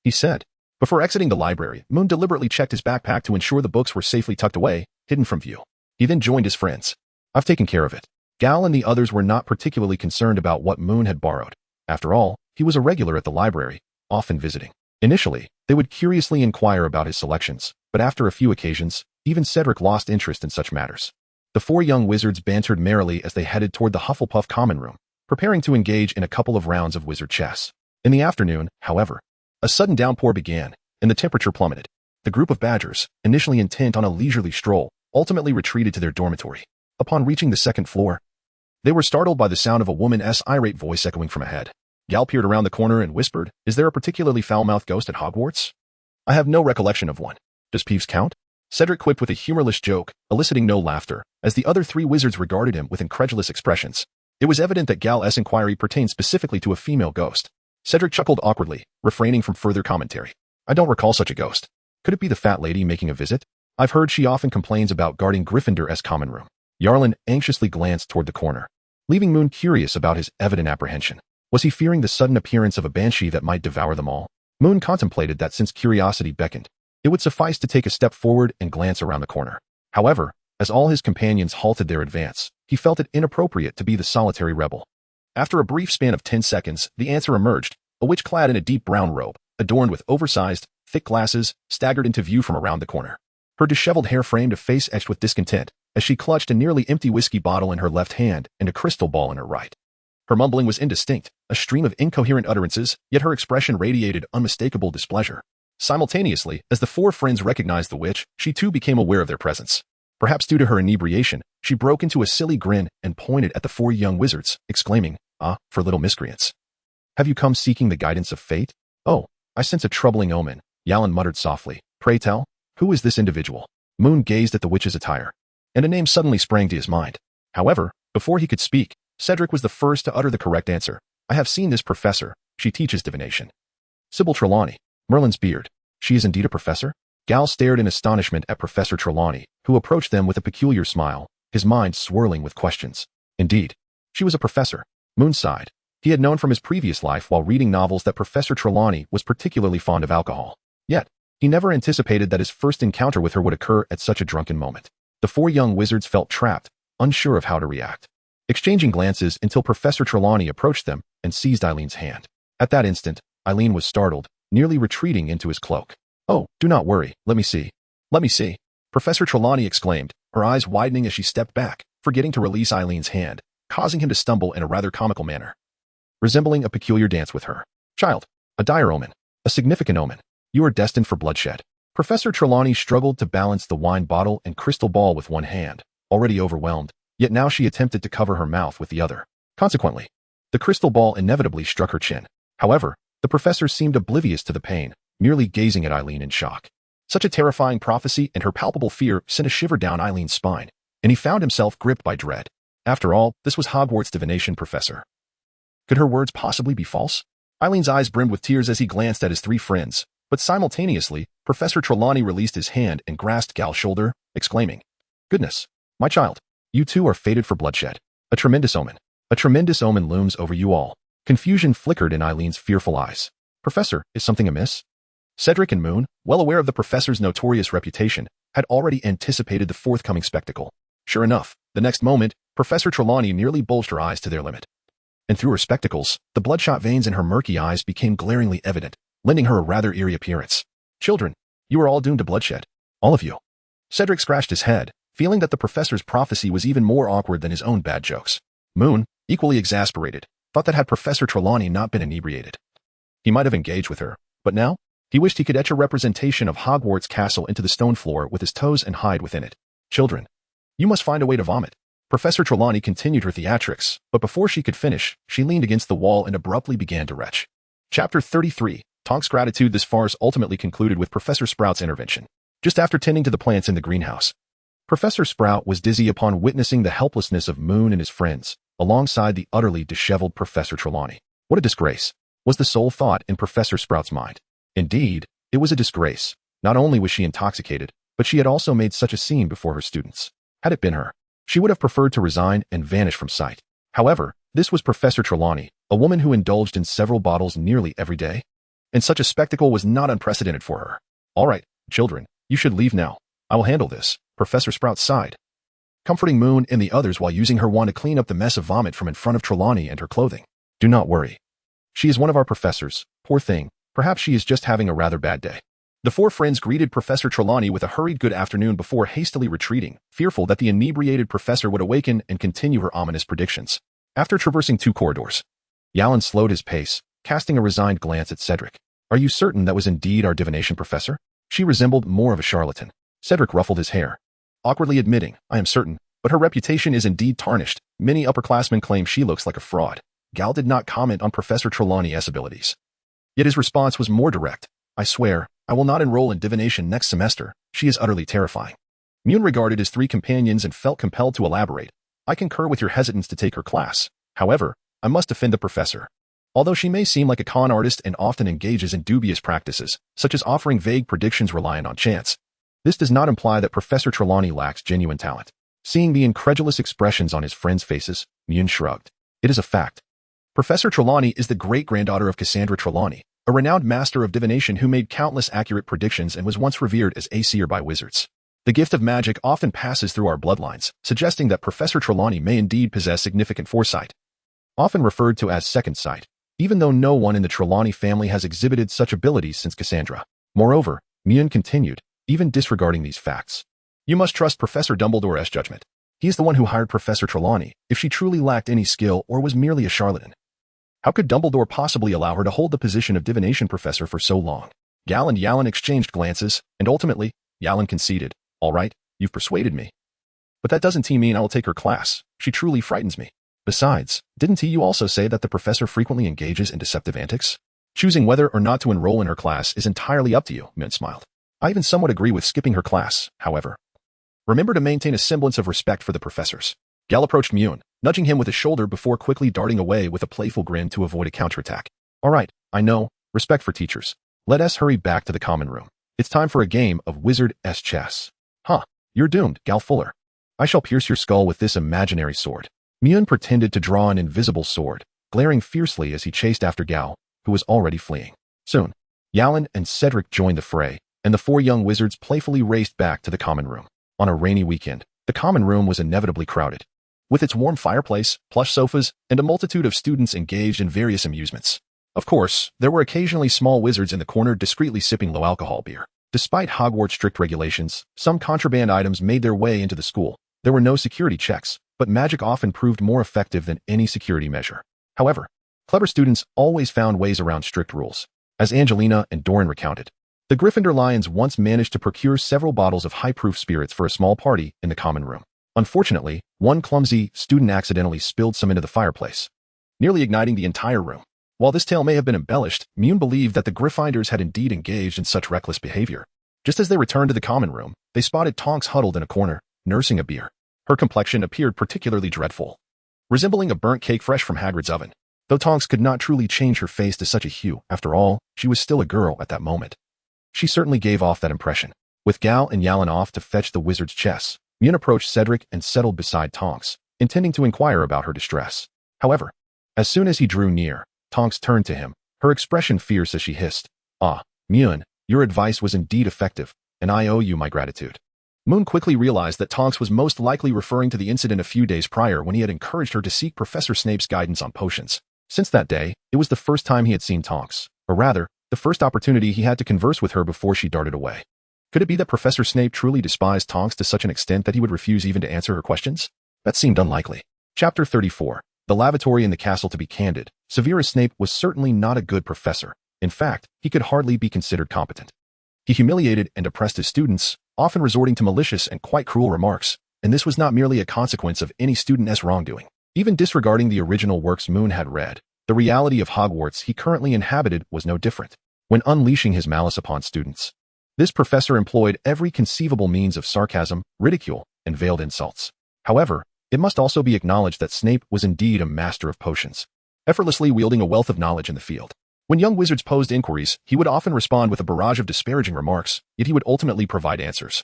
he said. Before exiting the library, Moon deliberately checked his backpack to ensure the books were safely tucked away, hidden from view. He then joined his friends. "I've taken care of it." Gal and the others were not particularly concerned about what Moon had borrowed. After all, he was a regular at the library, often visiting. Initially, they would curiously inquire about his selections, but after a few occasions, even Cedric lost interest in such matters. The 4 young wizards bantered merrily as they headed toward the Hufflepuff common room, preparing to engage in a couple of rounds of wizard chess. In the afternoon, however, a sudden downpour began, and the temperature plummeted. The group of badgers, initially intent on a leisurely stroll, ultimately retreated to their dormitory. Upon reaching the 2nd floor, they were startled by the sound of a woman's irate voice echoing from ahead. Gal peered around the corner and whispered, "Is there a particularly foul-mouthed ghost at Hogwarts?" "I have no recollection of one. Does Peeves count?" Cedric quipped with a humorless joke, eliciting no laughter, as the other 3 wizards regarded him with incredulous expressions. It was evident that Gal's inquiry pertained specifically to a female ghost. Cedric chuckled awkwardly, refraining from further commentary. "I don't recall such a ghost. Could it be the fat lady making a visit? I've heard she often complains about guarding Gryffindor's common room." Yarlin anxiously glanced toward the corner, leaving Moon curious about his evident apprehension. Was he fearing the sudden appearance of a banshee that might devour them all? Moon contemplated that since curiosity beckoned, it would suffice to take a step forward and glance around the corner. However, as all his companions halted their advance, he felt it inappropriate to be the solitary rebel. After a brief span of 10 seconds, the answer emerged. A witch clad in a deep brown robe, adorned with oversized, thick glasses, staggered into view from around the corner. Her disheveled hair framed a face etched with discontent, as she clutched a nearly empty whiskey bottle in her left hand and a crystal ball in her right. Her mumbling was indistinct, a stream of incoherent utterances, yet her expression radiated unmistakable displeasure. Simultaneously, as the 4 friends recognized the witch, she too became aware of their presence. Perhaps due to her inebriation, she broke into a silly grin and pointed at the 4 young wizards, exclaiming, "Ah, for little miscreants. Have you come seeking the guidance of fate?" "Oh, I sense a troubling omen," Yalin muttered softly. "Pray tell, who is this individual?" Moon gazed at the witch's attire, and a name suddenly sprang to his mind. However, before he could speak, Cedric was the first to utter the correct answer. "I have seen this professor. She teaches divination." "Sybil Trelawney, Merlin's beard. She is indeed a professor?" Gal stared in astonishment at Professor Trelawney, who approached them with a peculiar smile, his mind swirling with questions. "Indeed, she was a professor." Moon sighed. He had known from his previous life while reading novels that Professor Trelawney was particularly fond of alcohol. Yet, he never anticipated that his first encounter with her would occur at such a drunken moment. The 4 young wizards felt trapped, unsure of how to react, exchanging glances until Professor Trelawney approached them and seized Eileen's hand. At that instant, Eileen was startled, nearly retreating into his cloak. "Oh, do not worry, let me see. Let me see," Professor Trelawney exclaimed, her eyes widening as she stepped back, forgetting to release Eileen's hand, causing him to stumble in a rather comical manner, resembling a peculiar dance with her. "Child, a dire omen, a significant omen. You are destined for bloodshed." Professor Trelawney struggled to balance the wine bottle and crystal ball with one hand, already overwhelmed, yet now she attempted to cover her mouth with the other. Consequently, the crystal ball inevitably struck her chin. However, the professor seemed oblivious to the pain, merely gazing at Eileen in shock. Such a terrifying prophecy and her palpable fear sent a shiver down Eileen's spine, and he found himself gripped by dread. After all, this was Hogwarts divination professor. Could her words possibly be false? Eileen's eyes brimmed with tears as he glanced at his 3 friends, but simultaneously, Professor Trelawney released his hand and grasped Gal's shoulder, exclaiming, "Goodness, my child, you too are fated for bloodshed. A tremendous omen. A tremendous omen looms over you all." Confusion flickered in Eileen's fearful eyes. "Professor, is something amiss?" Cedric and Moon, well aware of the professor's notorious reputation, had already anticipated the forthcoming spectacle. Sure enough, the next moment, Professor Trelawney nearly bulged her eyes to their limit. And through her spectacles, the bloodshot veins in her murky eyes became glaringly evident, lending her a rather eerie appearance. Children, you are all doomed to bloodshed. All of you. Cedric scratched his head, feeling that the professor's prophecy was even more awkward than his own bad jokes. Moon, equally exasperated, thought that had Professor Trelawney not been inebriated, he might have engaged with her, but now, he wished he could etch a representation of Hogwarts Castle into the stone floor with his toes and hide within it. Children, you must find a way to vomit. Professor Trelawney continued her theatrics, but before she could finish, she leaned against the wall and abruptly began to retch. Chapter 33. Tonk's gratitude. This farce ultimately concluded with Professor Sprout's intervention. Just after tending to the plants in the greenhouse, Professor Sprout was dizzy upon witnessing the helplessness of Moon and his friends, alongside the utterly disheveled Professor Trelawney. What a disgrace, was the sole thought in Professor Sprout's mind. Indeed, it was a disgrace. Not only was she intoxicated, but she had also made such a scene before her students. Had it been her, she would have preferred to resign and vanish from sight. However, this was Professor Trelawney, a woman who indulged in several bottles nearly every day, and such a spectacle was not unprecedented for her. All right, children, you should leave now. I will handle this, Professor Sprout sighed, comforting Moon and the others while using her wand to clean up the mess of vomit from in front of Trelawney and her clothing. Do not worry. She is one of our professors, poor thing, perhaps she is just having a rather bad day. The four friends greeted Professor Trelawney with a hurried good afternoon before hastily retreating, fearful that the inebriated professor would awaken and continue her ominous predictions. After traversing 2 corridors, Yalan slowed his pace, casting a resigned glance at Cedric. Are you certain that was indeed our divination professor? She resembled more of a charlatan. Cedric ruffled his hair, awkwardly admitting, I am certain, but her reputation is indeed tarnished. Many upperclassmen claim she looks like a fraud. Gal did not comment on Professor Trelawney's abilities. Yet his response was more direct. I swear, I will not enroll in divination next semester. She is utterly terrifying. Moon regarded his 3 companions and felt compelled to elaborate. I concur with your hesitance to take her class. However, I must defend the professor. Although she may seem like a con artist and often engages in dubious practices, such as offering vague predictions reliant on chance, this does not imply that Professor Trelawney lacks genuine talent. Seeing the incredulous expressions on his friends' faces, Moon shrugged. It is a fact. Professor Trelawney is the great-granddaughter of Cassandra Trelawney, a renowned master of divination who made countless accurate predictions and was once revered as a seer by wizards. The gift of magic often passes through our bloodlines, suggesting that Professor Trelawney may indeed possess significant foresight, often referred to as second sight, even though no one in the Trelawney family has exhibited such abilities since Cassandra. Moreover, Moon continued, even disregarding these facts, you must trust Professor Dumbledore's judgment. He is the one who hired Professor Trelawney, if she truly lacked any skill or was merely a charlatan. How could Dumbledore possibly allow her to hold the position of divination professor for so long? Gal and Yalan exchanged glances, and ultimately, Yalan conceded, all right, you've persuaded me. But that doesn't mean I will take her class. She truly frightens me. Besides, didn't you also say that the professor frequently engages in deceptive antics? Choosing whether or not to enroll in her class is entirely up to you, Moon smiled. I even somewhat agree with skipping her class, however. Remember to maintain a semblance of respect for the professors. Gal approached Moon, nudging him with a shoulder before quickly darting away with a playful grin to avoid a counterattack. All right, I know, respect for teachers. Let us hurry back to the common room. It's time for a game of Wizard-S chess. Huh, you're doomed, Gal Fuller. I shall pierce your skull with this imaginary sword. Moon pretended to draw an invisible sword, glaring fiercely as he chased after Gal, who was already fleeing. Soon, Yalan and Cedric joined the fray, and the 4 young wizards playfully raced back to the common room. On a rainy weekend, the common room was inevitably crowded, with its warm fireplace, plush sofas, and a multitude of students engaged in various amusements. Of course, there were occasionally small wizards in the corner discreetly sipping low-alcohol beer. Despite Hogwarts' strict regulations, some contraband items made their way into the school. There were no security checks, but magic often proved more effective than any security measure. However, clever students always found ways around strict rules. As Angelina and Doran recounted, the Gryffindor Lions once managed to procure several bottles of high-proof spirits for a small party in the common room. Unfortunately, one clumsy student accidentally spilled some into the fireplace, nearly igniting the entire room. While this tale may have been embellished, Moon believed that the Gryffindors had indeed engaged in such reckless behavior. Just as they returned to the common room, they spotted Tonks huddled in a corner, nursing a beer. Her complexion appeared particularly dreadful, resembling a burnt cake fresh from Hagrid's oven. Though Tonks could not truly change her face to such a hue, after all, she was still a girl at that moment. She certainly gave off that impression. With Gal and Yalan off to fetch the wizard's chess, Moon approached Cedric and settled beside Tonks, intending to inquire about her distress. However, as soon as he drew near, Tonks turned to him, her expression fierce as she hissed, Ah, Moon, Your advice was indeed effective, and I owe you my gratitude. Moon quickly realized that Tonks was most likely referring to the incident a few days prior when he had encouraged her to seek Professor Snape's guidance on potions. Since that day, it was the first time he had seen Tonks, or rather, the first opportunity he had to converse with her before she darted away. Could it be that Professor Snape truly despised Tonks to such an extent that he would refuse even to answer her questions? That seemed unlikely. Chapter 34. The lavatory in the castle. To be candid, Severus Snape was certainly not a good professor. In fact, he could hardly be considered competent. He humiliated and oppressed his students, often resorting to malicious and quite cruel remarks, and this was not merely a consequence of any student's wrongdoing. Even disregarding the original works Moon had read, the reality of Hogwarts he currently inhabited was no different. When unleashing his malice upon students, this professor employed every conceivable means of sarcasm, ridicule, and veiled insults. However, it must also be acknowledged that Snape was indeed a master of potions, effortlessly wielding a wealth of knowledge in the field. When young wizards posed inquiries, he would often respond with a barrage of disparaging remarks, yet he would ultimately provide answers,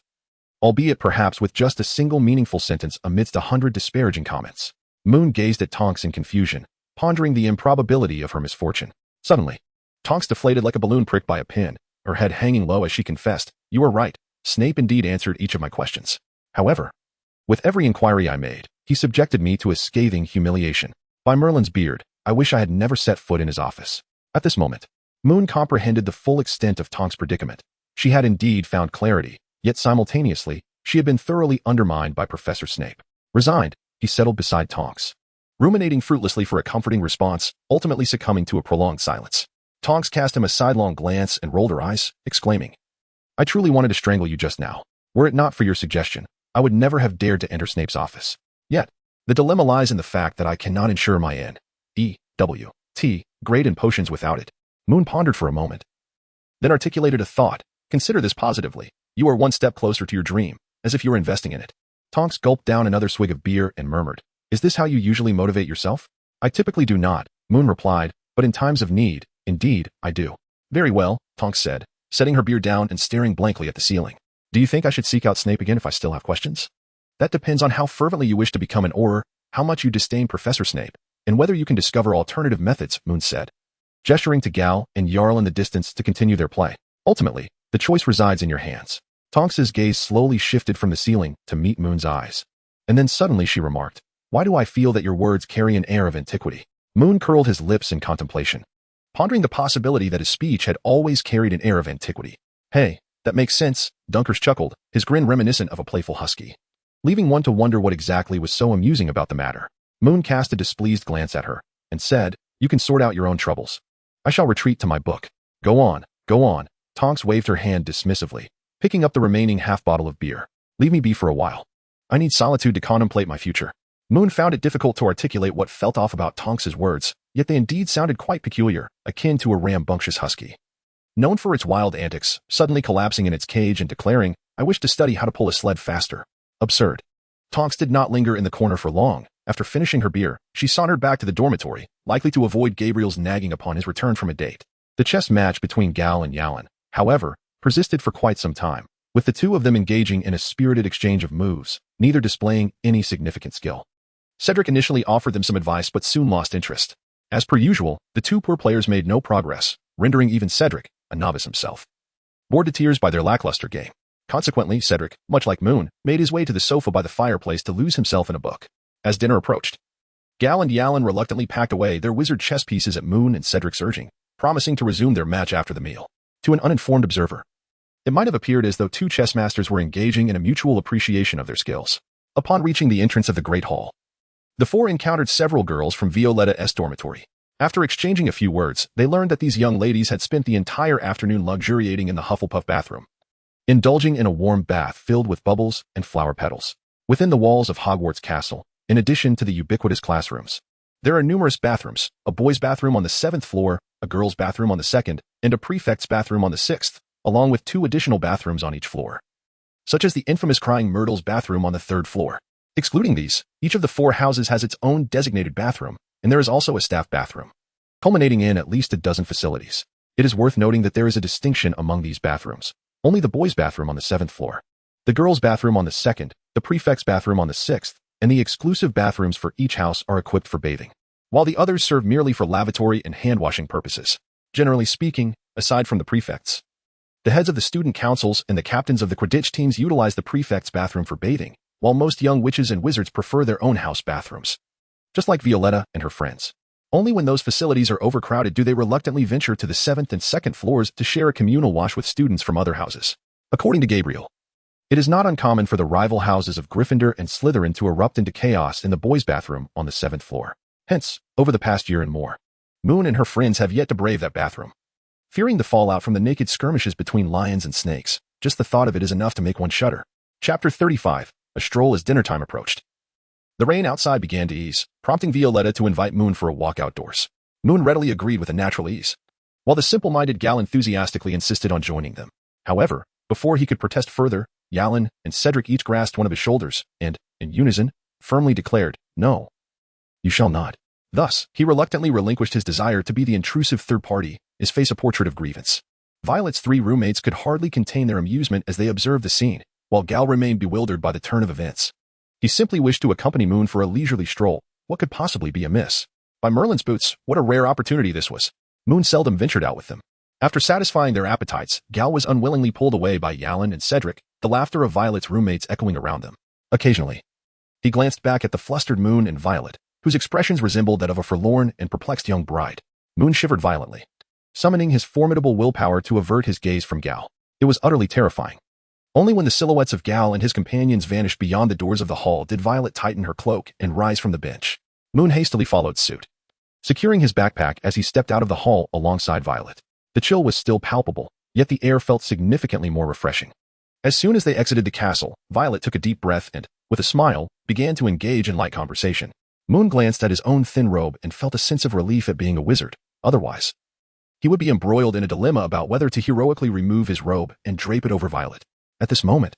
albeit perhaps with just a single meaningful sentence amidst 100 disparaging comments. Moon gazed at Tonks in confusion, pondering the improbability of her misfortune. Suddenly, Tonks deflated like a balloon pricked by a pin, her head hanging low as she confessed, "You are right. Snape indeed answered each of my questions. However, with every inquiry I made, he subjected me to a scathing humiliation. By Merlin's beard, I wish I had never set foot in his office." At this moment, Moon comprehended the full extent of Tonks' predicament. She had indeed found clarity, yet simultaneously, she had been thoroughly undermined by Professor Snape. Resigned, he settled beside Tonks, ruminating fruitlessly for a comforting response, ultimately succumbing to a prolonged silence. Tonks cast him a sidelong glance and rolled her eyes, exclaiming, "I truly wanted to strangle you just now. Were it not for your suggestion, I would never have dared to enter Snape's office. Yet, the dilemma lies in the fact that I cannot ensure my N.E.W.T. grade in potions without it." Moon pondered for a moment, then articulated a thought. "Consider this positively. You are one step closer to your dream, as if you were investing in it." Tonks gulped down another swig of beer and murmured, "Is this how you usually motivate yourself?" "I typically do not," Moon replied, "but in times of need, indeed, I do." "Very well," Tonks said, setting her beer down and staring blankly at the ceiling. "Do you think I should seek out Snape again if I still have questions?" "That depends on how fervently you wish to become an Auror, how much you disdain Professor Snape, and whether you can discover alternative methods," Moon said, gesturing to Gal and Jarl in the distance to continue their play. "Ultimately, the choice resides in your hands." Tonks's gaze slowly shifted from the ceiling to meet Moon's eyes. And then suddenly she remarked, "Why do I feel that your words carry an air of antiquity?" Moon curled his lips in contemplation, pondering the possibility that his speech had always carried an air of antiquity. "Hey, that makes sense," Dunkers chuckled, his grin reminiscent of a playful husky, leaving one to wonder what exactly was so amusing about the matter. Moon cast a displeased glance at her and said, "You can sort out your own troubles. I shall retreat to my book." Go on, go on." Tonks waved her hand dismissively, picking up the remaining half-bottle of beer. "Leave me be for a while. I need solitude to contemplate my future." Moon found it difficult to articulate what felt off about Tonks's words, yet they indeed sounded quite peculiar, akin to a rambunctious husky, known for its wild antics, suddenly collapsing in its cage and declaring, "I wish to study how to pull a sled faster." Absurd. Tonks did not linger in the corner for long. After finishing her beer, she sauntered back to the dormitory, likely to avoid Gabriel's nagging upon his return from a date. The chess match between Gal and Yalan, however, persisted for quite some time, with the two of them engaging in a spirited exchange of moves, neither displaying any significant skill. Cedric initially offered them some advice but soon lost interest. As per usual, the two poor players made no progress, rendering even Cedric, a novice himself, bored to tears by their lackluster game. Consequently, Cedric, much like Moon, made his way to the sofa by the fireplace to lose himself in a book. As dinner approached, Gal and Yalan reluctantly packed away their wizard chess pieces at Moon and Cedric's urging, promising to resume their match after the meal. To an uninformed observer, it might have appeared as though two chess masters were engaging in a mutual appreciation of their skills. Upon reaching the entrance of the Great Hall, the four encountered several girls from Violetta's dormitory. After exchanging a few words, they learned that these young ladies had spent the entire afternoon luxuriating in the Hufflepuff bathroom, indulging in a warm bath filled with bubbles and flower petals. Within the walls of Hogwarts Castle, in addition to the ubiquitous classrooms, there are numerous bathrooms, a boys' bathroom on the 7th floor, a girls' bathroom on the 2nd, and a prefect's bathroom on the 6th, along with 2 additional bathrooms on each floor, such as the infamous Crying Myrtle's bathroom on the 3rd floor. Excluding these, each of the 4 houses has its own designated bathroom, and there is also a staff bathroom, culminating in at least a dozen facilities. It is worth noting that there is a distinction among these bathrooms. Only the boys' bathroom on the 7th floor, the girls' bathroom on the 2nd, the prefect's bathroom on the 6th, and the exclusive bathrooms for each house are equipped for bathing, while the others serve merely for lavatory and hand-washing purposes. Generally speaking, aside from the prefects, The heads of the student councils and the captains of the Quidditch teams utilize the prefect's bathroom for bathing, while most young witches and wizards prefer their own house bathrooms. Just like Violetta and her friends. Only when those facilities are overcrowded do they reluctantly venture to the 7th and 2nd floors to share a communal wash with students from other houses. According to Gabriel, it is not uncommon for the rival houses of Gryffindor and Slytherin to erupt into chaos in the boys' bathroom on the 7th floor. Hence, over the past year and more, Moon and her friends have yet to brave that bathroom. Fearing the fallout from the naked skirmishes between lions and snakes, just the thought of it is enough to make one shudder. Chapter 35. A stroll as dinner time approached. The rain outside began to ease, prompting Violetta to invite Moon for a walk outdoors. Moon readily agreed with a natural ease, while the simple-minded Gal enthusiastically insisted on joining them. However, before he could protest further, Yalan and Cedric each grasped one of his shoulders and, in unison, firmly declared, "No, you shall not." Thus, he reluctantly relinquished his desire to be the intrusive third party, his face a portrait of grievance. Violet's 3 roommates could hardly contain their amusement as they observed the scene, while Gal remained bewildered by the turn of events. He simply wished to accompany Moon for a leisurely stroll. What could possibly be amiss? By Merlin's boots, what a rare opportunity this was. Moon seldom ventured out with them. After satisfying their appetites, Gal was unwillingly pulled away by Yalan and Cedric, the laughter of Violet's roommates echoing around them. Occasionally, he glanced back at the flustered Moon and Violet, whose expressions resembled that of a forlorn and perplexed young bride. Moon shivered violently, summoning his formidable willpower to avert his gaze from Gal. It was utterly terrifying. Only when the silhouettes of Gal and his companions vanished beyond the doors of the hall did Violet tighten her cloak and rise from the bench. Moon hastily followed suit, securing his backpack as he stepped out of the hall alongside Violet. The chill was still palpable, yet the air felt significantly more refreshing. As soon as they exited the castle, Violet took a deep breath and, with a smile, began to engage in light conversation. Moon glanced at his own thin robe and felt a sense of relief at being a wizard. Otherwise, he would be embroiled in a dilemma about whether to heroically remove his robe and drape it over Violet. At this moment,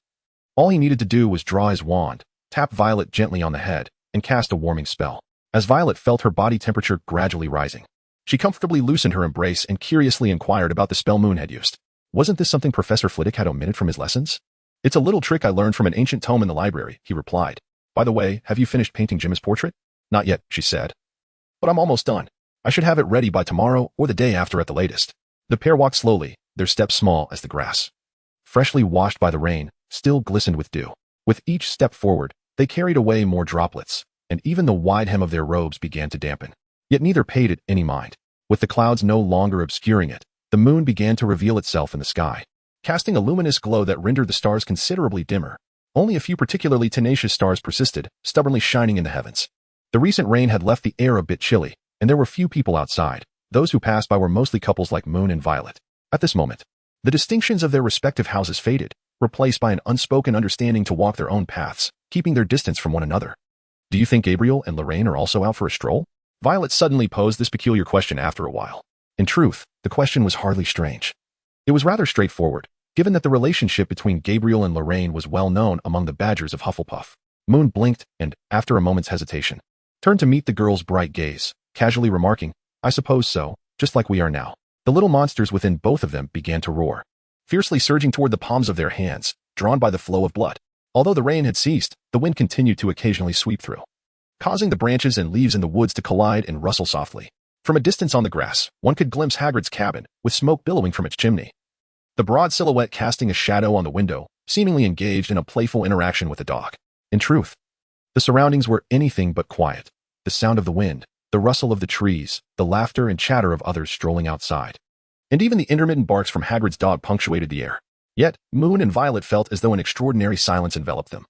all he needed to do was draw his wand, tap Violet gently on the head, and cast a warming spell. As Violet felt her body temperature gradually rising, she comfortably loosened her embrace and curiously inquired about the spell Moon had used. Wasn't this something Professor Flitwick had omitted from his lessons? "It's a little trick I learned from an ancient tome in the library," he replied. "By the way, have you finished painting Gemma's portrait?" "Not yet," she said. "But I'm almost done. I should have it ready by tomorrow or the day after at the latest." The pair walked slowly, their steps small as the grass, freshly washed by the rain, still glistened with dew. With each step forward, they carried away more droplets, and even the wide hem of their robes began to dampen. Yet neither paid it any mind. With the clouds no longer obscuring it, the moon began to reveal itself in the sky, casting a luminous glow that rendered the stars considerably dimmer. Only a few particularly tenacious stars persisted, stubbornly shining in the heavens. The recent rain had left the air a bit chilly, and there were few people outside. Those who passed by were mostly couples like Moon and Violet. At this moment, the distinctions of their respective houses faded, replaced by an unspoken understanding to walk their own paths, keeping their distance from one another. "Do you think Gabriel and Lorraine are also out for a stroll?" Violet suddenly posed this peculiar question after a while. In truth, the question was hardly strange. It was rather straightforward, given that the relationship between Gabriel and Lorraine was well known among the Badgers of Hufflepuff. Moon blinked and, after a moment's hesitation, turned to meet the girl's bright gaze, casually remarking, "I suppose so, just like we are now." The little monsters within both of them began to roar, fiercely surging toward the palms of their hands, drawn by the flow of blood. Although the rain had ceased, the wind continued to occasionally sweep through, causing the branches and leaves in the woods to collide and rustle softly. From a distance on the grass, one could glimpse Hagrid's cabin, with smoke billowing from its chimney, the broad silhouette casting a shadow on the window, seemingly engaged in a playful interaction with a dog. In truth, the surroundings were anything but quiet. The sound of the wind, the rustle of the trees, the laughter and chatter of others strolling outside, and even the intermittent barks from Hagrid's dog punctuated the air. Yet, Moon and Violet felt as though an extraordinary silence enveloped them,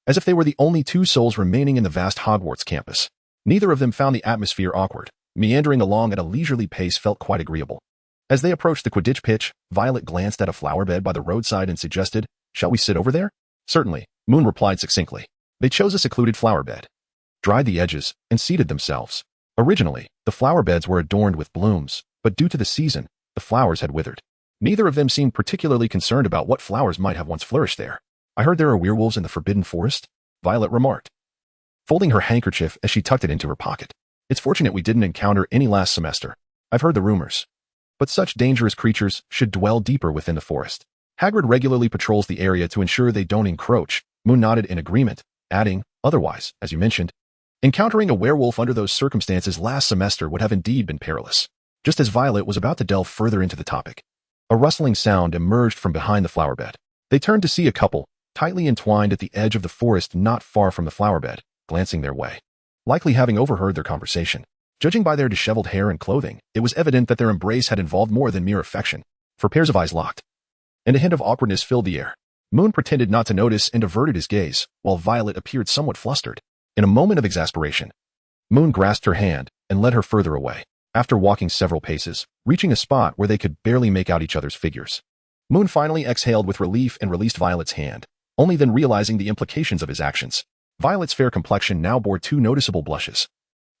as if they were the only two souls remaining in the vast Hogwarts campus. Neither of them found the atmosphere awkward. Meandering along at a leisurely pace felt quite agreeable. As they approached the Quidditch pitch, Violet glanced at a flower bed by the roadside and suggested, "Shall we sit over there?" "Certainly," Moon replied succinctly. They chose a secluded flower bed, dried the edges, and seated themselves. Originally, the flower beds were adorned with blooms, but due to the season, the flowers had withered. Neither of them seemed particularly concerned about what flowers might have once flourished there. "I heard there are werewolves in the Forbidden Forest," Violet remarked, folding her handkerchief as she tucked it into her pocket. "It's fortunate we didn't encounter any last semester. I've heard the rumors. But such dangerous creatures should dwell deeper within the forest. Hagrid regularly patrols the area to ensure they don't encroach." Moon nodded in agreement, adding, "Otherwise, as you mentioned, encountering a werewolf under those circumstances last semester would have indeed been perilous." Just as Violet was about to delve further into the topic, A rustling sound emerged from behind the flower bed. They turned to see a couple, tightly entwined at the edge of the forest not far from the flower bed, glancing their way, likely having overheard their conversation. Judging by their disheveled hair and clothing, it was evident that their embrace had involved more than mere affection, for pairs of eyes locked, and a hint of awkwardness filled the air. Moon pretended not to notice and averted his gaze, while Violet appeared somewhat flustered. In a moment of exasperation, Moon grasped her hand and led her further away. After walking several paces, reaching a spot where they could barely make out each other's figures, Moon finally exhaled with relief and released Violet's hand, only then realizing the implications of his actions. Violet's fair complexion now bore two noticeable blushes,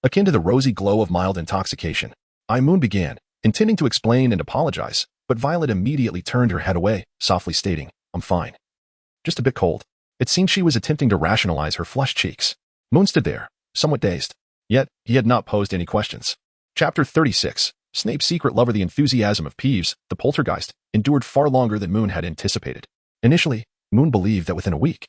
akin to the rosy glow of mild intoxication. Moon began, intending to explain and apologize, but Violet immediately turned her head away, softly stating, "I'm fine. Just a bit cold." It seemed she was attempting to rationalize her flushed cheeks. Moon stood there, somewhat dazed. Yet, he had not posed any questions. Chapter 36. Snape's secret lover. The enthusiasm of Peeves, the poltergeist, endured far longer than Moon had anticipated. Initially, Moon believed that within a week,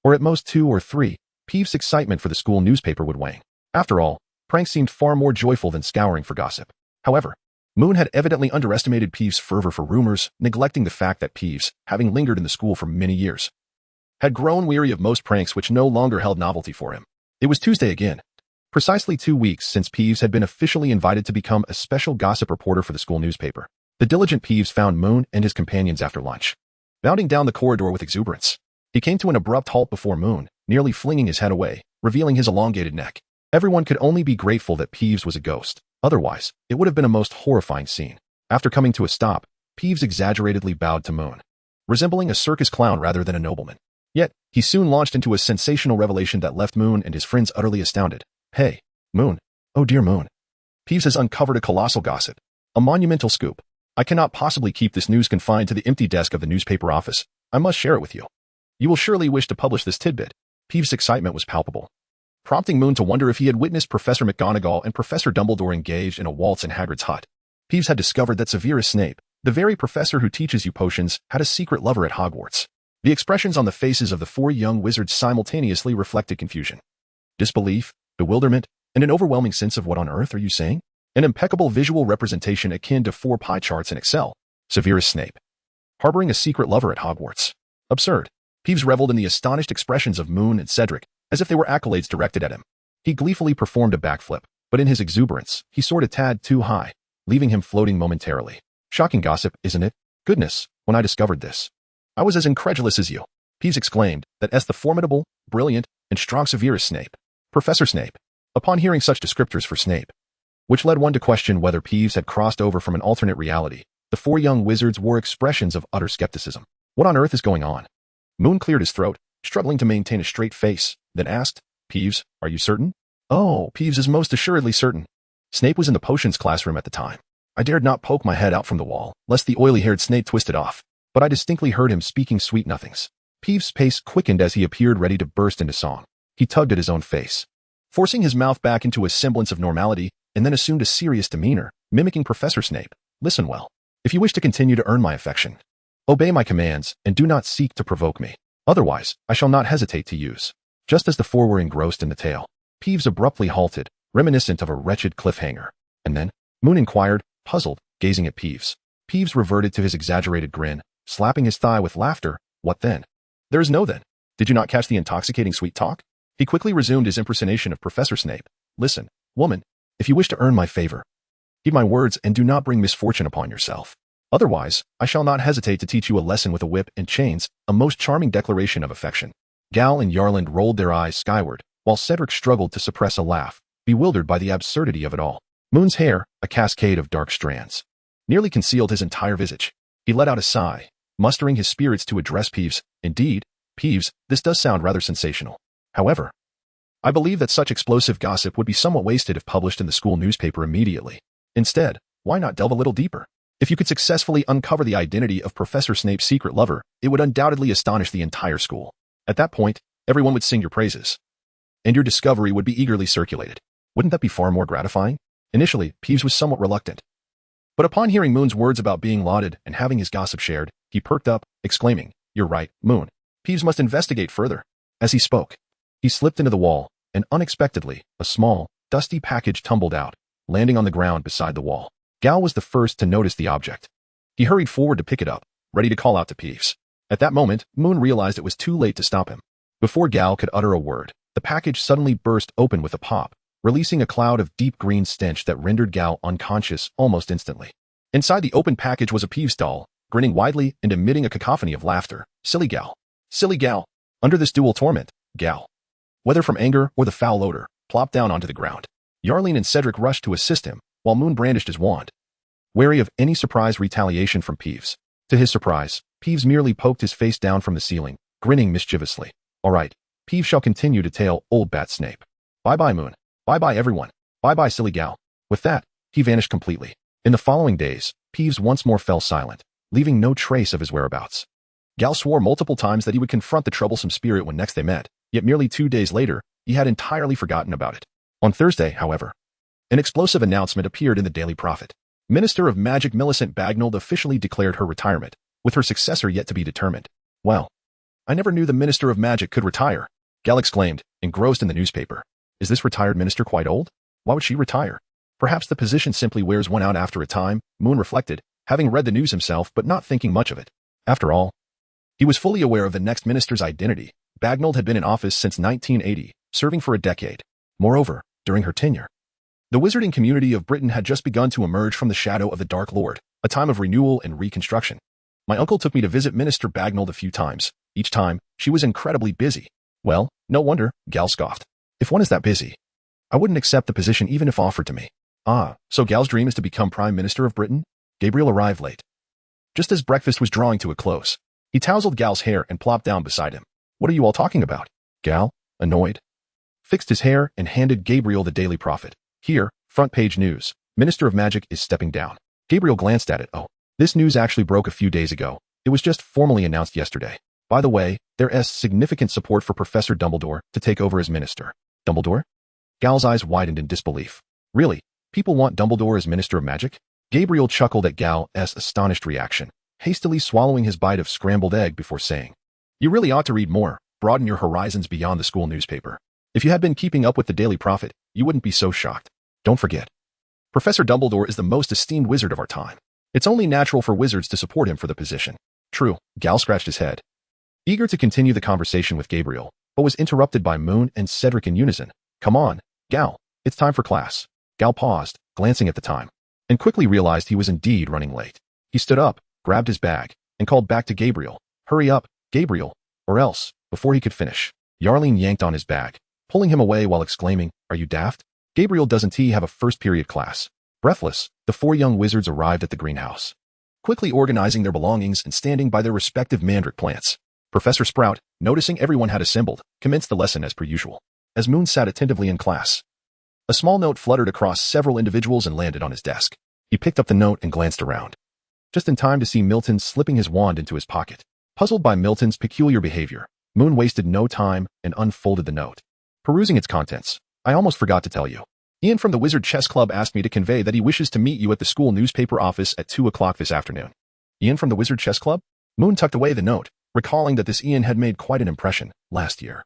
or at most 2 or 3, Peeves' excitement for the school newspaper would wane. After all, pranks seemed far more joyful than scouring for gossip. However, Moon had evidently underestimated Peeves' fervor for rumors, neglecting the fact that Peeves, having lingered in the school for many years, had grown weary of most pranks which no longer held novelty for him. It was Tuesday again, precisely 2 weeks since Peeves had been officially invited to become a special gossip reporter for the school newspaper. The diligent Peeves found Moon and his companions after lunch, bounding down the corridor with exuberance. He came to an abrupt halt before Moon, nearly flinging his head away, revealing his elongated neck. Everyone could only be grateful that Peeves was a ghost. Otherwise, it would have been a most horrifying scene. After coming to a stop, Peeves exaggeratedly bowed to Moon, resembling a circus clown rather than a nobleman. Yet, he soon launched into a sensational revelation that left Moon and his friends utterly astounded. "Hey, Moon. Oh dear Moon. Peeves has uncovered a colossal gossip. A monumental scoop. I cannot possibly keep this news confined to the empty desk of the newspaper office. I must share it with you. You will surely wish to publish this tidbit." Peeves' excitement was palpable, prompting Moon to wonder if he had witnessed Professor McGonagall and Professor Dumbledore engaged in a waltz in Hagrid's hut. Peeves had discovered that Severus Snape, the very professor who teaches you potions, had a secret lover at Hogwarts. The expressions on the faces of the 4 young wizards simultaneously reflected confusion, disbelief, bewilderment, and an overwhelming sense of "what on earth are you saying?" An impeccable visual representation akin to 4 pie charts in Excel. Severus Snape, harboring a secret lover at Hogwarts. Absurd. Peeves reveled in the astonished expressions of Moon and Cedric, as if they were accolades directed at him. He gleefully performed a backflip, but in his exuberance, he soared a tad too high, leaving him floating momentarily. "Shocking gossip, isn't it? Goodness, when I discovered this, I was as incredulous as you." Peeves exclaimed that as the formidable, brilliant, and strong Severus Snape, Professor Snape, upon hearing such descriptors for Snape, which led one to question whether Peeves had crossed over from an alternate reality, the 4 young wizards wore expressions of utter skepticism. "What on earth is going on?" Moon cleared his throat, struggling to maintain a straight face, then asked, "Peeves, are you certain?" "Oh, Peeves is most assuredly certain. Snape was in the potions classroom at the time. I dared not poke my head out from the wall, lest the oily-haired Snape twist it off, but I distinctly heard him speaking sweet nothings." Peeves' pace quickened as he appeared ready to burst into song. He tugged at his own face, forcing his mouth back into a semblance of normality, and then assumed a serious demeanor, mimicking Professor Snape. "Listen well. If you wish to continue to earn my affection, obey my commands and do not seek to provoke me. Otherwise, I shall not hesitate to use." Just as the 4 were engrossed in the tale, Peeves abruptly halted, reminiscent of a wretched cliffhanger. "And then?" Moon inquired, puzzled, gazing at Peeves. Peeves reverted to his exaggerated grin, slapping his thigh with laughter. "What then?" "There is no then. Did you not catch the intoxicating sweet talk?" He quickly resumed his impersonation of Professor Snape. "Listen, woman, if you wish to earn my favor, heed my words and do not bring misfortune upon yourself. Otherwise, I shall not hesitate to teach you a lesson with a whip and chains, a most charming declaration of affection." Gal and Yarland rolled their eyes skyward, while Cedric struggled to suppress a laugh, bewildered by the absurdity of it all. Moon's hair, a cascade of dark strands, nearly concealed his entire visage. He let out a sigh, mustering his spirits to address Peeves. "Indeed, Peeves, this does sound rather sensational. However, I believe that such explosive gossip would be somewhat wasted if published in the school newspaper immediately. Instead, why not delve a little deeper? If you could successfully uncover the identity of Professor Snape's secret lover, it would undoubtedly astonish the entire school. At that point, everyone would sing your praises, and your discovery would be eagerly circulated. Wouldn't that be far more gratifying?" Initially, Peeves was somewhat reluctant, but upon hearing Moon's words about being lauded and having his gossip shared, he perked up, exclaiming, "You're right, Moon. Peeves must investigate further." As he spoke, he slipped into the wall, and unexpectedly, a small, dusty package tumbled out, landing on the ground beside the wall. Gal was the first to notice the object. He hurried forward to pick it up, ready to call out to Peeves. At that moment, Moon realized it was too late to stop him. Before Gal could utter a word, the package suddenly burst open with a pop, releasing a cloud of deep green stench that rendered Gal unconscious almost instantly. Inside the open package was a Peeves doll, grinning widely and emitting a cacophony of laughter. Silly Gal. Silly Gal. Under this dual torment, Gal, whether from anger or the foul odor, plopped down onto the ground. Yearning and Cedric rushed to assist him, while Moon brandished his wand, wary of any surprise retaliation from Peeves. To his surprise, Peeves merely poked his face down from the ceiling, grinning mischievously. All right, Peeves shall continue to tail old Bat Snape. Bye-bye, Moon. Bye-bye, everyone. Bye-bye, silly Gal. With that, he vanished completely. In the following days, Peeves once more fell silent, leaving no trace of his whereabouts. Gal swore multiple times that he would confront the troublesome spirit when next they met, yet merely 2 days later, he had entirely forgotten about it. On Thursday, however, an explosive announcement appeared in the Daily Prophet. Minister of Magic Millicent Bagnold officially declared her retirement, with her successor yet to be determined. Well, I never knew the Minister of Magic could retire, Gal exclaimed, engrossed in the newspaper. Is this retired minister quite old? Why would she retire? Perhaps the position simply wears one out after a time, Moon reflected, having read the news himself but not thinking much of it. After all, he was fully aware of the next minister's identity. Bagnold had been in office since 1980, serving for a decade. Moreover, during her tenure, the wizarding community of Britain had just begun to emerge from the shadow of the Dark Lord, a time of renewal and reconstruction. My uncle took me to visit Minister Bagnold a few times. Each time, she was incredibly busy. Well, no wonder, Gal scoffed. If one is that busy, I wouldn't accept the position even if offered to me. Ah, so Gal's dream is to become Prime Minister of Britain? Gabriel arrived late. Just as breakfast was drawing to a close, he tousled Gal's hair and plopped down beside him. What are you all talking about? Gal, annoyed, fixed his hair and handed Gabriel the Daily Prophet. Here, front page news. Minister of Magic is stepping down. Gabriel glanced at it. Oh, this news actually broke a few days ago. It was just formally announced yesterday. By the way, there is significant support for Professor Dumbledore to take over as minister. Dumbledore? Gal's eyes widened in disbelief. Really? People want Dumbledore as Minister of Magic? Gabriel chuckled at Gal's astonished reaction, hastily swallowing his bite of scrambled egg before saying, You really ought to read more, broaden your horizons beyond the school newspaper. If you had been keeping up with the Daily Prophet, you wouldn't be so shocked. Don't forget, Professor Dumbledore is the most esteemed wizard of our time. It's only natural for wizards to support him for the position. True, Gal scratched his head, eager to continue the conversation with Gabriel, but was interrupted by Moon and Cedric in unison. Come on, Gal, it's time for class. Gal paused, glancing at the time, and quickly realized he was indeed running late. He stood up, grabbed his bag, and called back to Gabriel. Hurry up, Gabriel, or else, before he could finish, Yearning yanked on his bag, pulling him away while exclaiming, Are you daft? Gabriel, doesn't he have a first-period class? Breathless, the 4 young wizards arrived at the greenhouse, quickly organizing their belongings and standing by their respective mandrake plants. Professor Sprout, noticing everyone had assembled, commenced the lesson as per usual. As Moon sat attentively in class, a small note fluttered across several individuals and landed on his desk. He picked up the note and glanced around, just in time to see Milton slipping his wand into his pocket. Puzzled by Milton's peculiar behavior, Moon wasted no time and unfolded the note. Perusing its contents, I almost forgot to tell you. Ian from the Wizard Chess Club asked me to convey that he wishes to meet you at the school newspaper office at 2 o'clock this afternoon. Ian from the Wizard Chess Club? Moon tucked away the note, recalling that this Ian had made quite an impression last year.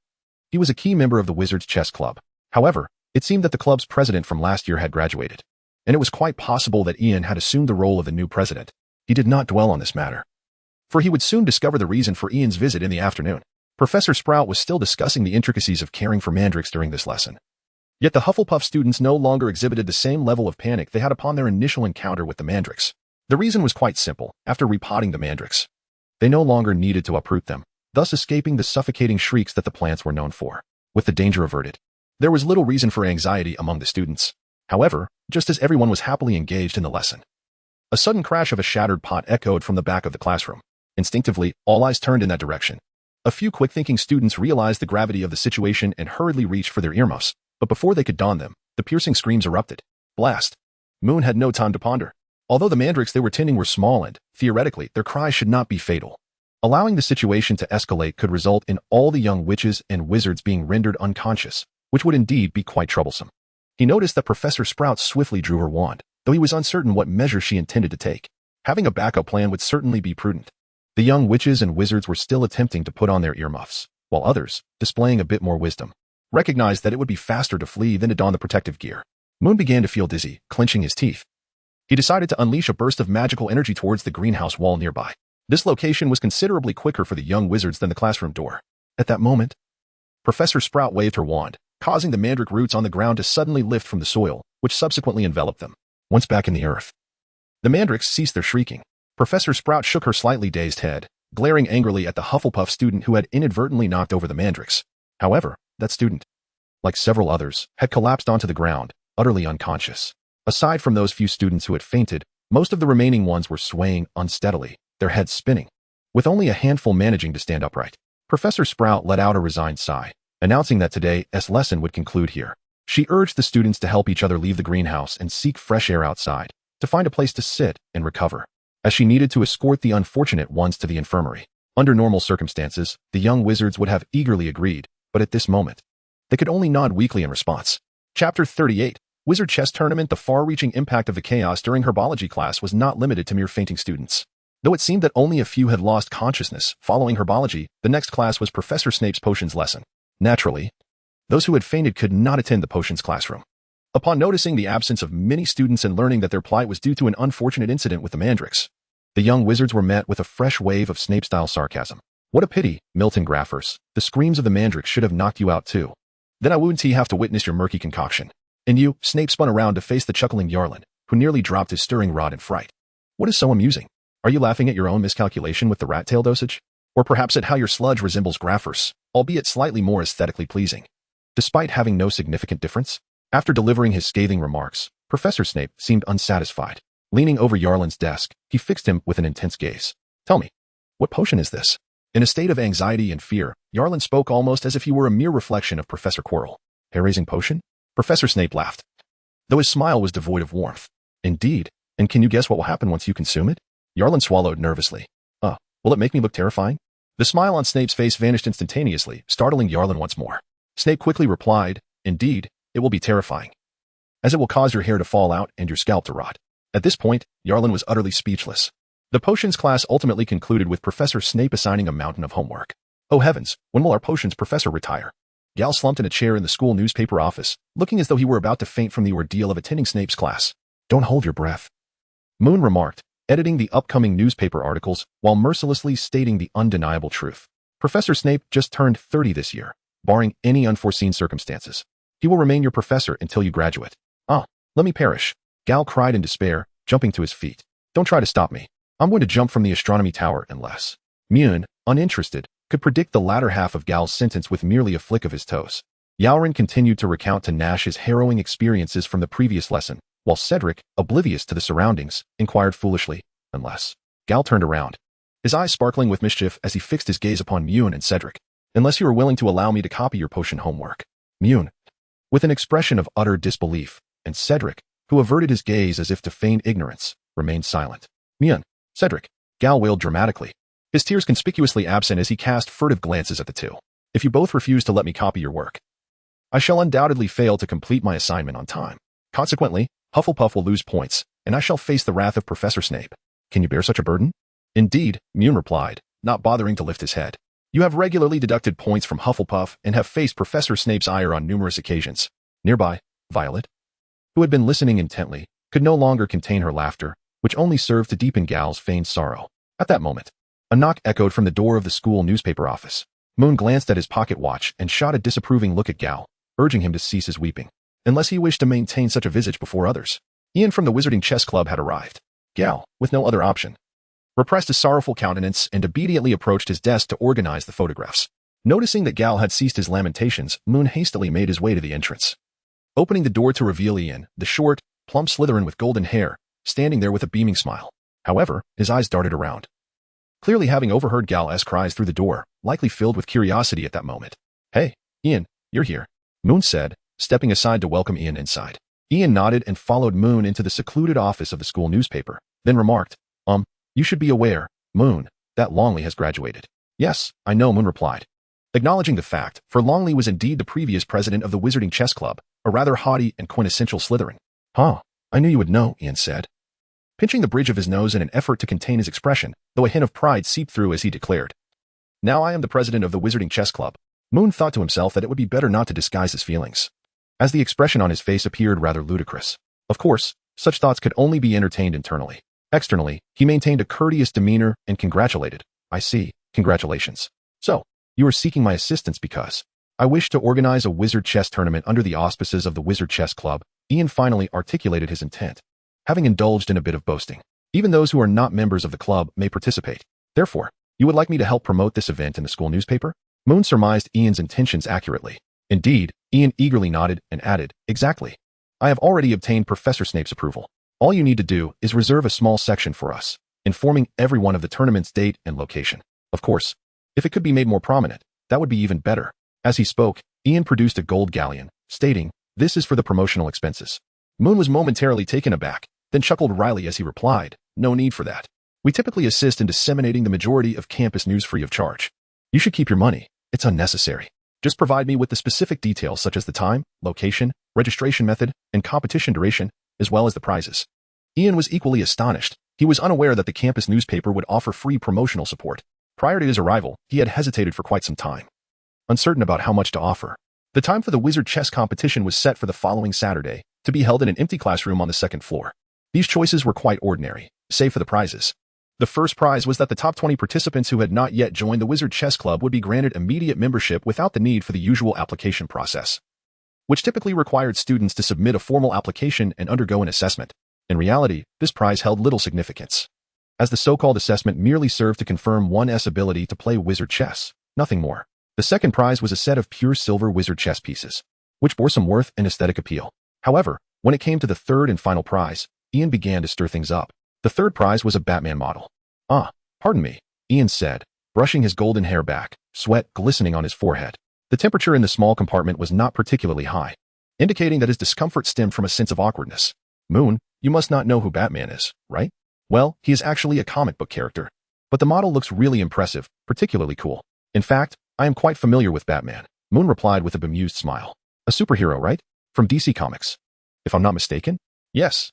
He was a key member of the Wizard's Chess Club. However, it seemed that the club's president from last year had graduated, and it was quite possible that Ian had assumed the role of the new president. He did not dwell on this matter, for he would soon discover the reason for Ian's visit in the afternoon. Professor Sprout was still discussing the intricacies of caring for mandrakes during this lesson. Yet the Hufflepuff students no longer exhibited the same level of panic they had upon their initial encounter with the mandrakes. The reason was quite simple. After repotting the mandrakes, they no longer needed to uproot them, thus escaping the suffocating shrieks that the plants were known for. With the danger averted, there was little reason for anxiety among the students. However, just as everyone was happily engaged in the lesson, a sudden crash of a shattered pot echoed from the back of the classroom. Instinctively, all eyes turned in that direction. A few quick-thinking students realized the gravity of the situation and hurriedly reached for their earmuffs, but before they could don them, the piercing screams erupted. Blast! Moon had no time to ponder. Although the mandrakes they were tending were small and, theoretically, their cries should not be fatal, allowing the situation to escalate could result in all the young witches and wizards being rendered unconscious, which would indeed be quite troublesome. He noticed that Professor Sprout swiftly drew her wand, though he was uncertain what measures she intended to take. Having a backup plan would certainly be prudent. The young witches and wizards were still attempting to put on their earmuffs, while others, displaying a bit more wisdom, recognized that it would be faster to flee than to don the protective gear. Moon began to feel dizzy, clenching his teeth. He decided to unleash a burst of magical energy towards the greenhouse wall nearby. This location was considerably quicker for the young wizards than the classroom door. At that moment, Professor Sprout waved her wand, causing the mandrake roots on the ground to suddenly lift from the soil, which subsequently enveloped them. Once back in the earth, the mandrakes ceased their shrieking. Professor Sprout shook her slightly dazed head, glaring angrily at the Hufflepuff student who had inadvertently knocked over the mandrakes. However, that student, like several others, had collapsed onto the ground, utterly unconscious. Aside from those few students who had fainted, most of the remaining ones were swaying unsteadily, their heads spinning, with only a handful managing to stand upright. Professor Sprout let out a resigned sigh, announcing that today's lesson would conclude here. She urged the students to help each other leave the greenhouse and seek fresh air outside, to find a place to sit and recover, as she needed to escort the unfortunate ones to the infirmary. Under normal circumstances, the young wizards would have eagerly agreed, but at this moment, they could only nod weakly in response. Chapter 38, Wizard Chess Tournament. The far-reaching impact of the chaos during herbology class was not limited to mere fainting students. Though it seemed that only a few had lost consciousness following herbology, the next class was Professor Snape's potions lesson. Naturally, those who had fainted could not attend the potions classroom. Upon noticing the absence of many students and learning that their plight was due to an unfortunate incident with the mandrakes, the young wizards were met with a fresh wave of Snape-style sarcasm. What a pity, Milton Graffers. The screams of the mandrakes should have knocked you out too. Then I wouldn't have to witness your murky concoction. And you, Snape spun around to face the chuckling Yarlin, who nearly dropped his stirring rod in fright. What is so amusing? Are you laughing at your own miscalculation with the rat tail dosage? Or perhaps at how your sludge resembles Graffers, albeit slightly more aesthetically pleasing? Despite having no significant difference, after delivering his scathing remarks, Professor Snape seemed unsatisfied. Leaning over Yarlin's desk, he fixed him with an intense gaze. Tell me, what potion is this? In a state of anxiety and fear, Yarlin spoke almost as if he were a mere reflection of Professor Quirrell. Hair-raising potion? Professor Snape laughed, though his smile was devoid of warmth. Indeed, and can you guess what will happen once you consume it? Yarlin swallowed nervously. Will it make me look terrifying? The smile on Snape's face vanished instantaneously, startling Yarlin once more. Snape quickly replied, Indeed, it will be terrifying, as it will cause your hair to fall out and your scalp to rot. At this point, Yarlin was utterly speechless. The potions class ultimately concluded with Professor Snape assigning a mountain of homework. Oh heavens, when will our potions professor retire? Gal slumped in a chair in the school newspaper office, looking as though he were about to faint from the ordeal of attending Snape's class. Don't hold your breath, Moon remarked, editing the upcoming newspaper articles while mercilessly stating the undeniable truth. Professor Snape just turned 30 this year, barring any unforeseen circumstances. He will remain your professor until you graduate. Let me perish, Gal cried in despair, jumping to his feet. Don't try to stop me. I'm going to jump from the astronomy tower unless. Moon, uninterested, could predict the latter half of Gal's sentence with merely a flick of his toes. Yowrin continued to recount to Nash his harrowing experiences from the previous lesson, while Cedric, oblivious to the surroundings, inquired foolishly, unless. Gal turned around, his eyes sparkling with mischief as he fixed his gaze upon Moon and Cedric. Unless you are willing to allow me to copy your potion homework. Moon, with an expression of utter disbelief, and Cedric, who averted his gaze as if to feign ignorance, remained silent. Moon, Cedric, Gal wailed dramatically, his tears conspicuously absent as he cast furtive glances at the two. If you both refuse to let me copy your work, I shall undoubtedly fail to complete my assignment on time. Consequently, Hufflepuff will lose points, and I shall face the wrath of Professor Snape. Can you bear such a burden? Indeed, Moon replied, not bothering to lift his head. You have regularly deducted points from Hufflepuff and have faced Professor Snape's ire on numerous occasions. Nearby, Violet, who had been listening intently, could no longer contain her laughter, which only served to deepen Gal's feigned sorrow. At that moment, a knock echoed from the door of the school newspaper office. Moon glanced at his pocket watch and shot a disapproving look at Gal, urging him to cease his weeping, unless he wished to maintain such a visage before others. Ian from the Wizarding Chess Club had arrived. Gal, with no other option, repressed a sorrowful countenance and obediently approached his desk to organize the photographs. Noticing that Gal had ceased his lamentations, Moon hastily made his way to the entrance, opening the door to reveal Ian, the short, plump Slytherin with golden hair, standing there with a beaming smile. However, his eyes darted around, clearly having overheard Gal's cries through the door, likely filled with curiosity at that moment. Hey, Ian, you're here, Moon said, stepping aside to welcome Ian inside. Ian nodded and followed Moon into the secluded office of the school newspaper, then remarked, you should be aware, Moon, that Longley has graduated. Yes, I know, Moon replied, acknowledging the fact, for Longley was indeed the previous president of the Wizarding Chess Club, a rather haughty and quintessential Slytherin. I knew you would know, Ian said, pinching the bridge of his nose in an effort to contain his expression, though a hint of pride seeped through as he declared. Now I am the president of the Wizarding Chess Club. Moon thought to himself that it would be better not to disguise his feelings, as the expression on his face appeared rather ludicrous. Of course, such thoughts could only be entertained internally. Externally, he maintained a courteous demeanor and congratulated. I see. Congratulations. So, you are seeking my assistance because I wish to organize a wizard chess tournament under the auspices of the Wizard Chess Club. Ian finally articulated his intent, having indulged in a bit of boasting. Even those who are not members of the club may participate. Therefore, you would like me to help promote this event in the school newspaper? Moon surmised Ian's intentions accurately. Indeed, Ian eagerly nodded and added, exactly. I have already obtained Professor Snape's approval. All you need to do is reserve a small section for us, informing everyone of the tournament's date and location. Of course, if it could be made more prominent, that would be even better. As he spoke, Ian produced a gold galleon, stating, this is for the promotional expenses. Moon was momentarily taken aback, then chuckled wryly as he replied, no need for that. We typically assist in disseminating the majority of campus news free of charge. You should keep your money. It's unnecessary. Just provide me with the specific details such as the time, location, registration method, and competition duration, as well as the prizes. Ian was equally astonished. He was unaware that the campus newspaper would offer free promotional support. Prior to his arrival, he had hesitated for quite some time, uncertain about how much to offer. The time for the wizard chess competition was set for the following Saturday, to be held in an empty classroom on the second floor. These choices were quite ordinary, save for the prizes. The first prize was that the top 20 participants who had not yet joined the Wizard Chess Club would be granted immediate membership without the need for the usual application process, which typically required students to submit a formal application and undergo an assessment. In reality, this prize held little significance, as the so-called assessment merely served to confirm one's ability to play wizard chess, nothing more. The second prize was a set of pure silver wizard chess pieces, which bore some worth and aesthetic appeal. However, when it came to the third and final prize, Ian began to stir things up. The third prize was a Batman model. Pardon me, Ian said, brushing his golden hair back, sweat glistening on his forehead. The temperature in the small compartment was not particularly high, indicating that his discomfort stemmed from a sense of awkwardness. Moon, you must not know who Batman is, right? Well, he is actually a comic book character. But the model looks really impressive, particularly cool. In fact, I am quite familiar with Batman, Moon replied with a bemused smile. A superhero, right? From DC Comics. If I'm not mistaken? Yes.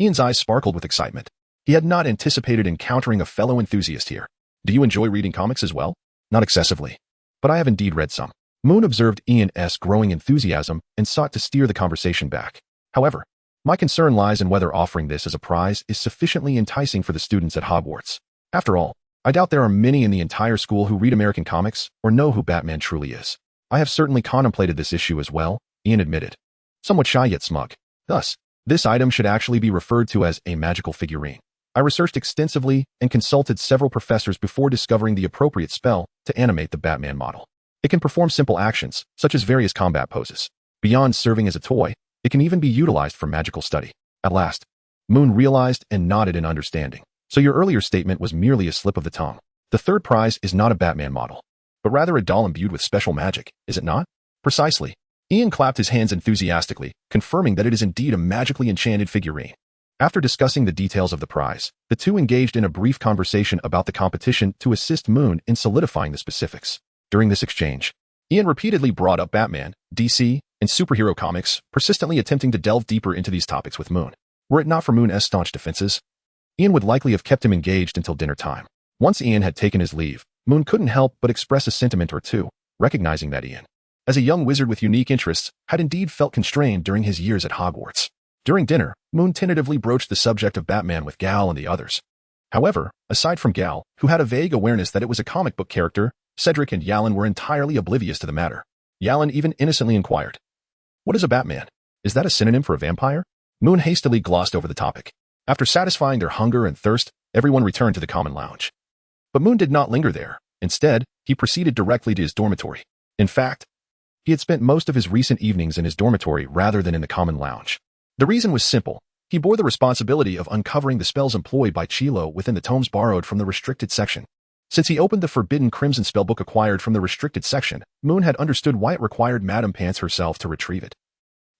Ian's eyes sparkled with excitement. He had not anticipated encountering a fellow enthusiast here. Do you enjoy reading comics as well? Not excessively, but I have indeed read some. Moon observed Ian's growing enthusiasm and sought to steer the conversation back. However, my concern lies in whether offering this as a prize is sufficiently enticing for the students at Hogwarts. After all, I doubt there are many in the entire school who read American comics or know who Batman truly is. I have certainly contemplated this issue as well, Ian admitted, somewhat shy yet smug. Thus, this item should actually be referred to as a magical figurine. I researched extensively and consulted several professors before discovering the appropriate spell to animate the Batman model. It can perform simple actions, such as various combat poses. Beyond serving as a toy, it can even be utilized for magical study. At last, Moon realized and nodded in understanding. So your earlier statement was merely a slip of the tongue. The third prize is not a Batman model, but rather a doll imbued with special magic, is it not? Precisely. Ian clapped his hands enthusiastically, confirming that it is indeed a magically enchanted figurine. After discussing the details of the prize, the two engaged in a brief conversation about the competition to assist Moon in solidifying the specifics. During this exchange, Ian repeatedly brought up Batman, DC, and superhero comics, persistently attempting to delve deeper into these topics with Moon. Were it not for Moon's staunch defenses, Ian would likely have kept him engaged until dinner time. Once Ian had taken his leave, Moon couldn't help but express a sentiment or two, recognizing that Ian, as a young wizard with unique interests, had indeed felt constrained during his years at Hogwarts. During dinner, Moon tentatively broached the subject of Batman with Gal and the others. However, aside from Gal, who had a vague awareness that it was a comic book character, Cedric and Yalan were entirely oblivious to the matter. Yalan even innocently inquired, "What is a Batman? Is that a synonym for a vampire?" Moon hastily glossed over the topic. After satisfying their hunger and thirst, everyone returned to the common lounge. But Moon did not linger there. Instead, he proceeded directly to his dormitory. In fact, he had spent most of his recent evenings in his dormitory rather than in the common lounge. The reason was simple. He bore the responsibility of uncovering the spells employed by Chilo within the tomes borrowed from the restricted section. Since he opened the forbidden Crimson spellbook acquired from the restricted section, Moon had understood why it required Madame Pants herself to retrieve it.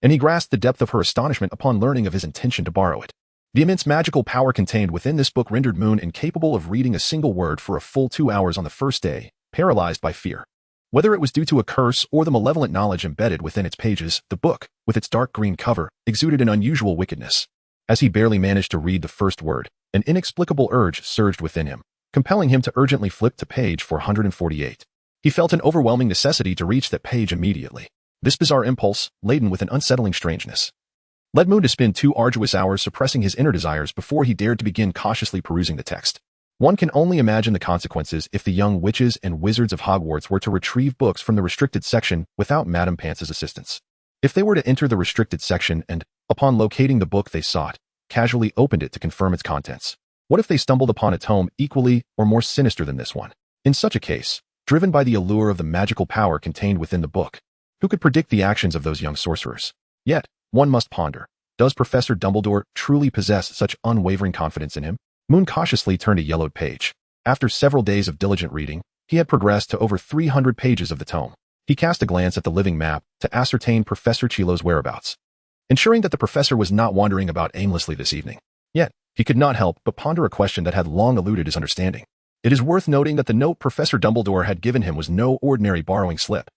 And he grasped the depth of her astonishment upon learning of his intention to borrow it. The immense magical power contained within this book rendered Moon incapable of reading a single word for a full 2 hours on the first day, paralyzed by fear. Whether it was due to a curse or the malevolent knowledge embedded within its pages, the book, with its dark green cover, exuded an unusual wickedness. As he barely managed to read the first word, an inexplicable urge surged within him, compelling him to urgently flip to page 448. He felt an overwhelming necessity to reach that page immediately. This bizarre impulse, laden with an unsettling strangeness, led Moon to spend 2 arduous hours suppressing his inner desires before he dared to begin cautiously perusing the text. One can only imagine the consequences if the young witches and wizards of Hogwarts were to retrieve books from the restricted section without Madame Pance's assistance. If they were to enter the restricted section and, upon locating the book they sought, casually opened it to confirm its contents, what if they stumbled upon a tome equally or more sinister than this one? In such a case, driven by the allure of the magical power contained within the book, who could predict the actions of those young sorcerers? Yet, one must ponder, does Professor Dumbledore truly possess such unwavering confidence in him? Moon cautiously turned a yellowed page. After several days of diligent reading, he had progressed to over 300 pages of the tome. He cast a glance at the living map to ascertain Professor Chilo's whereabouts, ensuring that the professor was not wandering about aimlessly this evening. Yet, he could not help but ponder a question that had long eluded his understanding. It is worth noting that the note Professor Dumbledore had given him was no ordinary borrowing slip.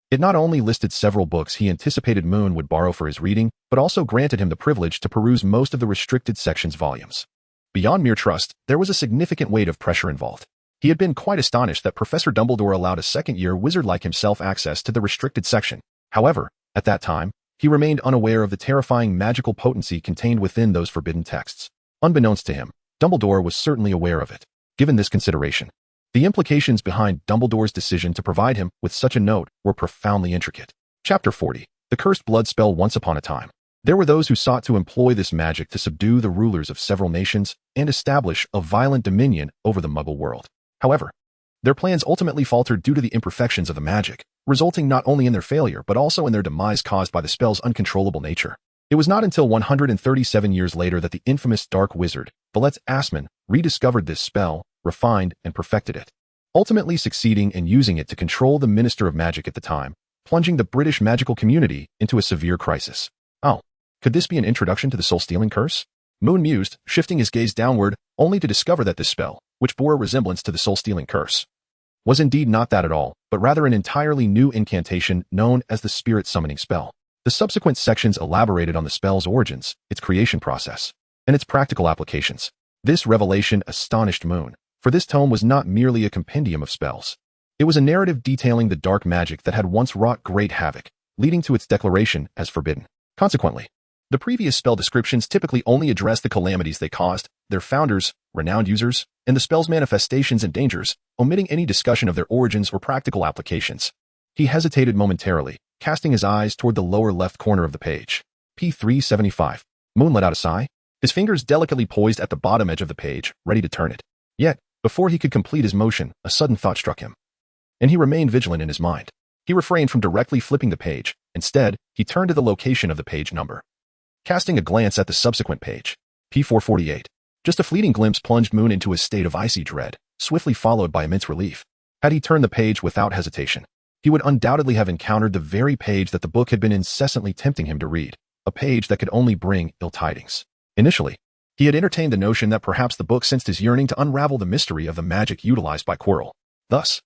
It not only listed several books he anticipated Moon would borrow for his reading, but also granted him the privilege to peruse most of the restricted section's volumes. Beyond mere trust, there was a significant weight of pressure involved. He had been quite astonished that Professor Dumbledore allowed a second-year wizard like himself access to the restricted section. However, at that time, he remained unaware of the terrifying magical potency contained within those forbidden texts. Unbeknownst to him, Dumbledore was certainly aware of it. Given this consideration, the implications behind Dumbledore's decision to provide him with such a note were profoundly intricate. Chapter 40. The Cursed Blood Spell. Once upon a time, there were those who sought to employ this magic to subdue the rulers of several nations and establish a violent dominion over the Muggle world. However, their plans ultimately faltered due to the imperfections of the magic, resulting not only in their failure but also in their demise caused by the spell's uncontrollable nature. It was not until 137 years later that the infamous Dark Wizard, Valitz Assman, rediscovered this spell, refined and perfected it, ultimately succeeding in using it to control the Minister of Magic at the time, plunging the British magical community into a severe crisis. Oh, could this be an introduction to the soul-stealing curse? Moon mused, shifting his gaze downward, only to discover that this spell, which bore a resemblance to the soul-stealing curse, was indeed not that at all, but rather an entirely new incantation known as the Spirit Summoning Spell. The subsequent sections elaborated on the spell's origins, its creation process, and its practical applications. This revelation astonished Moon, for this tome was not merely a compendium of spells. It was a narrative detailing the dark magic that had once wrought great havoc, leading to its declaration as forbidden. Consequently, the previous spell descriptions typically only addressed the calamities they caused, their founders, renowned users, and the spell's manifestations and dangers, omitting any discussion of their origins or practical applications. He hesitated momentarily, casting his eyes toward the lower left corner of the page. P375. Moon let out a sigh, his fingers delicately poised at the bottom edge of the page, ready to turn it. Yet, before he could complete his motion, a sudden thought struck him, and he remained vigilant in his mind. He refrained from directly flipping the page. Instead, he turned to the location of the page number, casting a glance at the subsequent page. P448. Just a fleeting glimpse plunged Moon into a state of icy dread, swiftly followed by immense relief. Had he turned the page without hesitation, he would undoubtedly have encountered the very page that the book had been incessantly tempting him to read, a page that could only bring ill tidings. Initially, he had entertained the notion that perhaps the book sensed his yearning to unravel the mystery of the magic utilized by Quirrell. Thus,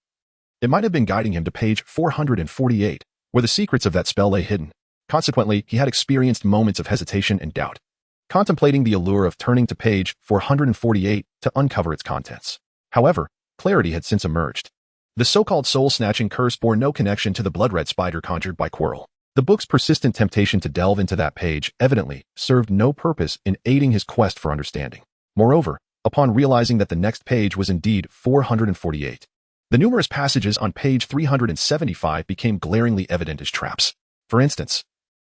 it might have been guiding him to page 448, where the secrets of that spell lay hidden. Consequently, he had experienced moments of hesitation and doubt, contemplating the allure of turning to page 448 to uncover its contents. However, clarity had since emerged. The so-called soul-snatching curse bore no connection to the blood-red spider conjured by Quirrell. The book's persistent temptation to delve into that page evidently served no purpose in aiding his quest for understanding. Moreover, upon realizing that the next page was indeed 448, the numerous passages on page 375 became glaringly evident as traps. For instance,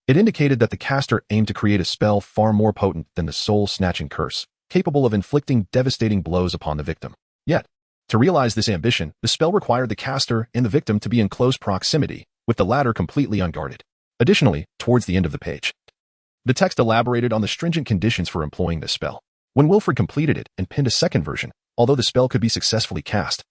it indicated that the caster aimed to create a spell far more potent than the soul-snatching curse, capable of inflicting devastating blows upon the victim. Yet, to realize this ambition, the spell required the caster and the victim to be in close proximity, with the latter completely unguarded. Additionally, towards the end of the page, the text elaborated on the stringent conditions for employing this spell. When Wilfred completed it and penned a second version, although the spell could be successfully cast,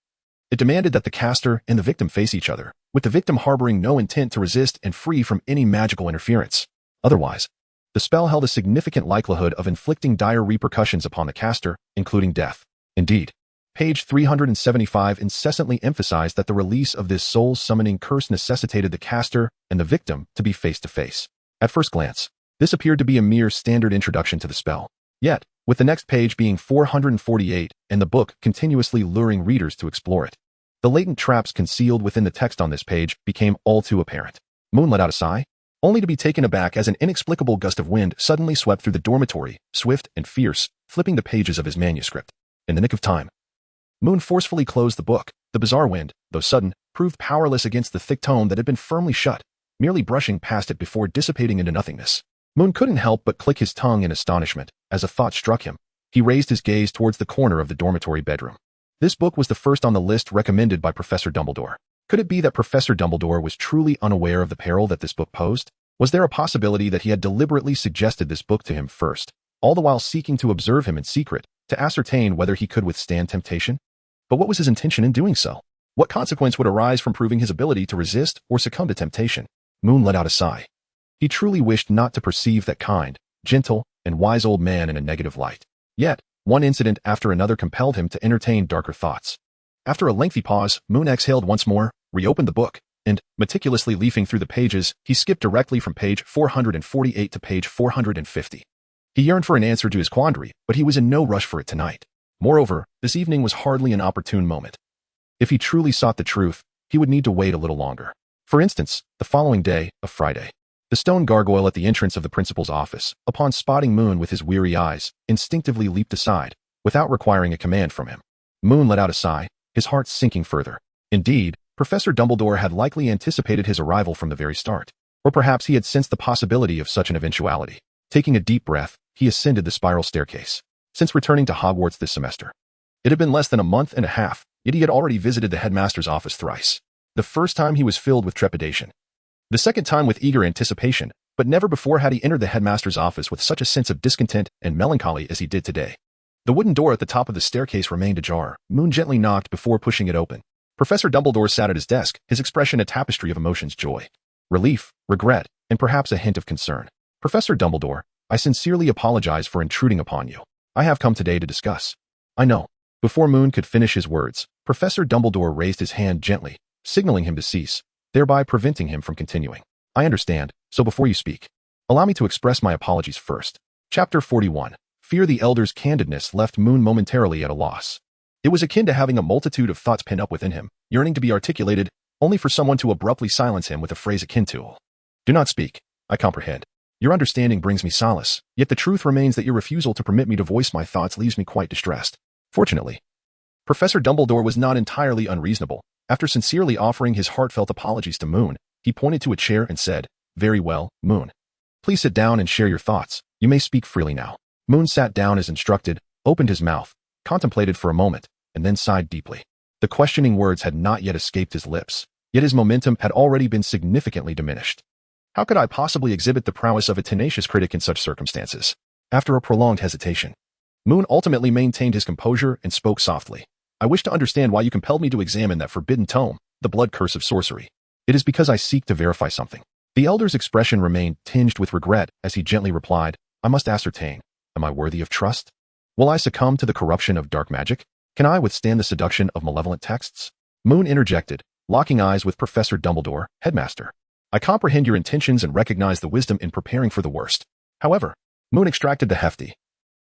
it demanded that the caster and the victim face each other, with the victim harboring no intent to resist and free from any magical interference. Otherwise, the spell held a significant likelihood of inflicting dire repercussions upon the caster, including death. Indeed, page 375 incessantly emphasized that the release of this soul-summoning curse necessitated the caster and the victim to be face-to-face. At first glance, this appeared to be a mere standard introduction to the spell. Yet, with the next page being 448 and the book continuously luring readers to explore it, the latent traps concealed within the text on this page became all too apparent. Moon let out a sigh, only to be taken aback as an inexplicable gust of wind suddenly swept through the dormitory, swift and fierce, flipping the pages of his manuscript. In the nick of time, Moon forcefully closed the book. The bizarre wind, though sudden, proved powerless against the thick tome that had been firmly shut, merely brushing past it before dissipating into nothingness. Moon couldn't help but click his tongue in astonishment as a thought struck him. He raised his gaze towards the corner of the dormitory bedroom. This book was the first on the list recommended by Professor Dumbledore. Could it be that Professor Dumbledore was truly unaware of the peril that this book posed? Was there a possibility that he had deliberately suggested this book to him first, all the while seeking to observe him in secret, to ascertain whether he could withstand temptation? But what was his intention in doing so? What consequence would arise from proving his ability to resist or succumb to temptation? Moon let out a sigh. He truly wished not to perceive that kind, gentle, and wise old man in a negative light. Yet, one incident after another compelled him to entertain darker thoughts. After a lengthy pause, Moon exhaled once more, reopened the book, and, meticulously leafing through the pages, he skipped directly from page 448 to page 450. He yearned for an answer to his quandary, but he was in no rush for it tonight. Moreover, this evening was hardly an opportune moment. If he truly sought the truth, he would need to wait a little longer. For instance, the following day, a Friday. The stone gargoyle at the entrance of the principal's office, upon spotting Moon with his weary eyes, instinctively leaped aside, without requiring a command from him. Moon let out a sigh, his heart sinking further. Indeed, Professor Dumbledore had likely anticipated his arrival from the very start. Or perhaps he had sensed the possibility of such an eventuality. Taking a deep breath, he ascended the spiral staircase. Since returning to Hogwarts this semester, it had been less than a month and a half, yet he had already visited the headmaster's office thrice. The first time he was filled with trepidation. The second time with eager anticipation, but never before had he entered the headmaster's office with such a sense of discontent and melancholy as he did today. The wooden door at the top of the staircase remained ajar. Moon gently knocked before pushing it open. Professor Dumbledore sat at his desk, his expression a tapestry of emotions: joy, relief, regret, and perhaps a hint of concern. Professor Dumbledore, I sincerely apologize for intruding upon you. I have come today to discuss. I know. Before Moon could finish his words, Professor Dumbledore raised his hand gently, signaling him to cease, thereby preventing him from continuing. I understand, so before you speak, allow me to express my apologies first. Chapter 41. Fear. The elder's candidness left Moon momentarily at a loss. It was akin to having a multitude of thoughts pent up within him, yearning to be articulated, only for someone to abruptly silence him with a phrase akin to, "Do not speak. I comprehend. Your understanding brings me solace, yet the truth remains that your refusal to permit me to voice my thoughts leaves me quite distressed." Fortunately, Professor Dumbledore was not entirely unreasonable. After sincerely offering his heartfelt apologies to Moon, he pointed to a chair and said, "Very well, Moon. Please sit down and share your thoughts. You may speak freely now." Moon sat down as instructed, opened his mouth, contemplated for a moment, and then sighed deeply. The questioning words had not yet escaped his lips, yet his momentum had already been significantly diminished. How could I possibly exhibit the prowess of a tenacious critic in such circumstances? After a prolonged hesitation, Moon ultimately maintained his composure and spoke softly. "I wish to understand why you compelled me to examine that forbidden tome, The Blood Curse of Sorcery. It is because I seek to verify something." The elder's expression remained tinged with regret as he gently replied, "I must ascertain, am I worthy of trust? Will I succumb to the corruption of dark magic? Can I withstand the seduction of malevolent texts?" Moon interjected, locking eyes with Professor Dumbledore, "Headmaster, I comprehend your intentions and recognize the wisdom in preparing for the worst." However, Moon extracted the hefty,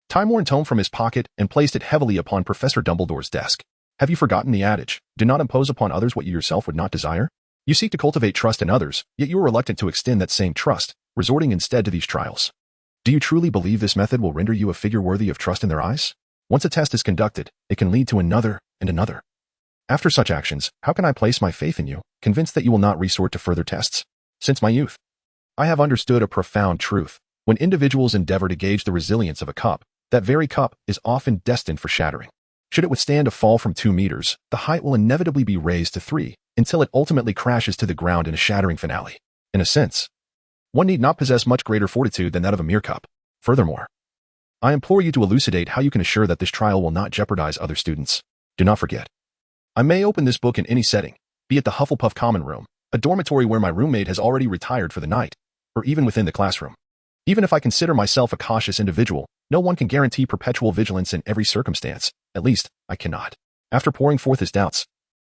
time-worn tome from his pocket and placed it heavily upon Professor Dumbledore's desk. "Have you forgotten the adage, 'Do not impose upon others what you yourself would not desire'? You seek to cultivate trust in others, yet you are reluctant to extend that same trust, resorting instead to these trials. Do you truly believe this method will render you a figure worthy of trust in their eyes? Once a test is conducted, it can lead to another and another. After such actions, how can I place my faith in you, convinced that you will not resort to further tests? Since my youth, I have understood a profound truth. When individuals endeavor to gauge the resilience of a cup, that very cup is often destined for shattering. Should it withstand a fall from 2 meters, the height will inevitably be raised to 3, until it ultimately crashes to the ground in a shattering finale. In a sense, one need not possess much greater fortitude than that of a mere cup. Furthermore, I implore you to elucidate how you can assure that this trial will not jeopardize other students. Do not forget, I may open this book in any setting, be it the Hufflepuff common room, a dormitory where my roommate has already retired for the night, or even within the classroom. Even if I consider myself a cautious individual, no one can guarantee perpetual vigilance in every circumstance. At least, I cannot." After pouring forth his doubts,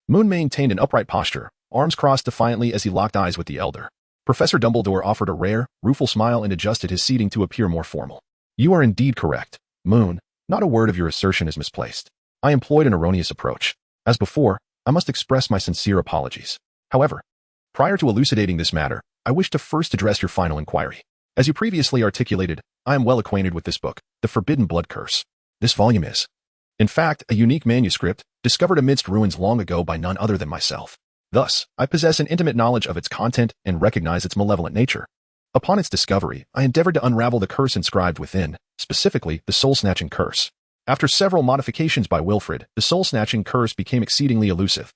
Moon maintained an upright posture, arms crossed defiantly as he locked eyes with the elder. Professor Dumbledore offered a rare, rueful smile and adjusted his seating to appear more formal. "You are indeed correct, Moon. Not a word of your assertion is misplaced. I employed an erroneous approach. As before, I must express my sincere apologies. However, prior to elucidating this matter, I wish to first address your final inquiry. As you previously articulated, I am well acquainted with this book, The Forbidden Blood Curse. This volume is, in fact, a unique manuscript discovered amidst ruins long ago by none other than myself. Thus, I possess an intimate knowledge of its content and recognize its malevolent nature. Upon its discovery, I endeavored to unravel the curse inscribed within, specifically the soul-snatching curse. After several modifications by Wilfred, the soul-snatching curse became exceedingly elusive.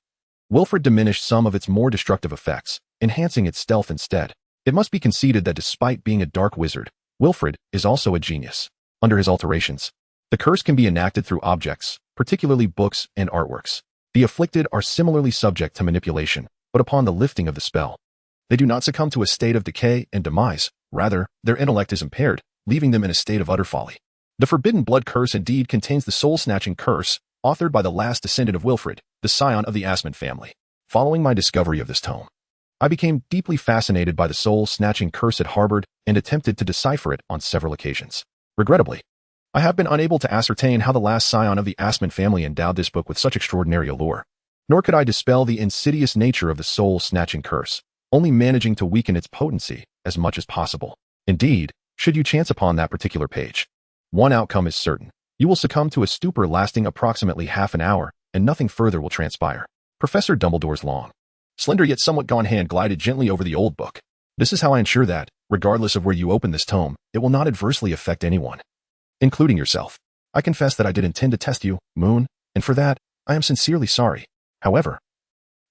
Wilfred diminished some of its more destructive effects, enhancing its stealth instead. It must be conceded that despite being a dark wizard, Wilfred is also a genius. Under his alterations, the curse can be enacted through objects, particularly books and artworks. The afflicted are similarly subject to manipulation, but upon the lifting of the spell, they do not succumb to a state of decay and demise. Rather, their intellect is impaired, leaving them in a state of utter folly. The Forbidden Blood Curse indeed contains the soul-snatching curse, authored by the last descendant of Wilfred, the scion of the Asmund family. Following my discovery of this tome, I became deeply fascinated by the soul-snatching curse it harbored and attempted to decipher it on several occasions. Regrettably, I have been unable to ascertain how the last scion of the Asmund family endowed this book with such extraordinary allure. Nor could I dispel the insidious nature of the soul-snatching curse, only managing to weaken its potency as much as possible. Indeed, should you chance upon that particular page, one outcome is certain. You will succumb to a stupor lasting approximately half an hour, and nothing further will transpire. Professor Dumbledore's long, slender yet somewhat gaunt hand glided gently over the old book. This is how I ensure that, regardless of where you open this tome, it will not adversely affect anyone, including yourself. I confess that I did intend to test you, Moon, and for that, I am sincerely sorry. However,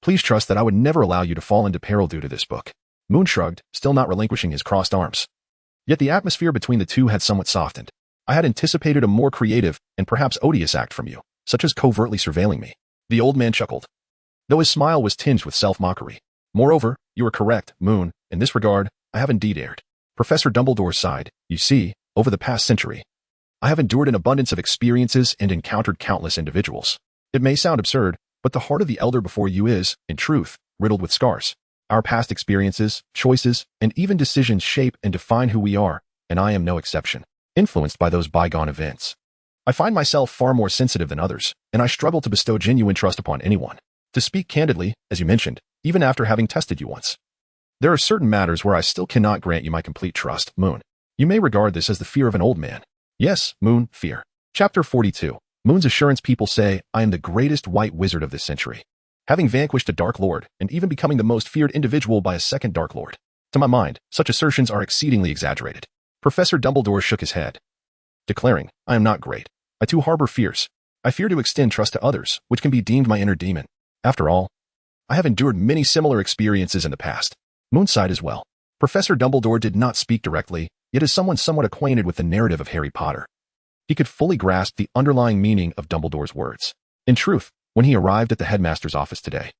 please trust that I would never allow you to fall into peril due to this book. Moon shrugged, still not relinquishing his crossed arms. Yet the atmosphere between the two had somewhat softened. I had anticipated a more creative and perhaps odious act from you, such as covertly surveilling me. The old man chuckled, though his smile was tinged with self-mockery. Moreover, you are correct, Moon. In this regard, I have indeed erred. Professor Dumbledore sighed. You see, over the past century, I have endured an abundance of experiences and encountered countless individuals. It may sound absurd, but the heart of the elder before you is, in truth, riddled with scars. Our past experiences, choices, and even decisions shape and define who we are, and I am no exception. Influenced by those bygone events, I find myself far more sensitive than others, and I struggle to bestow genuine trust upon anyone. To speak candidly, as you mentioned, even after having tested you once, there are certain matters where I still cannot grant you my complete trust, Moon. You may regard this as the fear of an old man. Yes, Moon, fear. Chapter 42. Moon's assurance. People say, I am the greatest white wizard of this century, having vanquished a Dark Lord and even becoming the most feared individual by a second Dark Lord. To my mind, such assertions are exceedingly exaggerated. Professor Dumbledore shook his head, declaring, I am not great. I too harbor fears. I fear to extend trust to others, which can be deemed my inner demon. After all, I have endured many similar experiences in the past. Moon sighed as well. Professor Dumbledore did not speak directly, yet as someone somewhat acquainted with the narrative of Harry Potter, he could fully grasp the underlying meaning of Dumbledore's words. In truth, when he arrived at the headmaster's office today,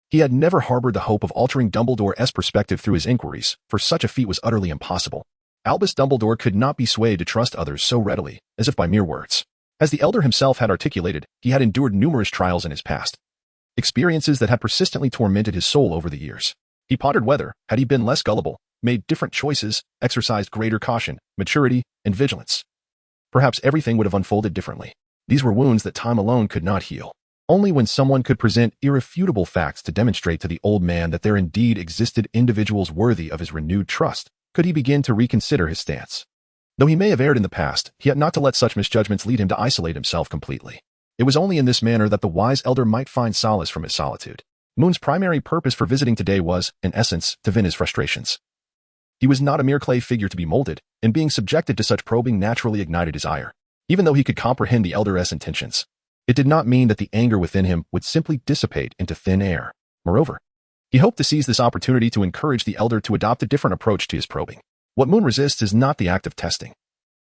he had never harbored the hope of altering Dumbledore's perspective through his inquiries, for such a feat was utterly impossible. Albus Dumbledore could not be swayed to trust others so readily, as if by mere words. As the elder himself had articulated, he had endured numerous trials in his past, experiences that had persistently tormented his soul over the years. He pondered whether, had he been less gullible, made different choices, exercised greater caution, maturity, and vigilance, perhaps everything would have unfolded differently. These were wounds that time alone could not heal. Only when someone could present irrefutable facts to demonstrate to the old man that there indeed existed individuals worthy of his renewed trust, could he begin to reconsider his stance. Though he may have erred in the past, he had not to let such misjudgments lead him to isolate himself completely. It was only in this manner that the wise elder might find solace from his solitude. Moon's primary purpose for visiting today was, in essence, to vent his frustrations. He was not a mere clay figure to be molded, and being subjected to such probing naturally ignited his ire. Even though he could comprehend the elder's intentions, it did not mean that the anger within him would simply dissipate into thin air. Moreover, he hoped to seize this opportunity to encourage the elder to adopt a different approach to his probing. What Moon resists is not the act of testing.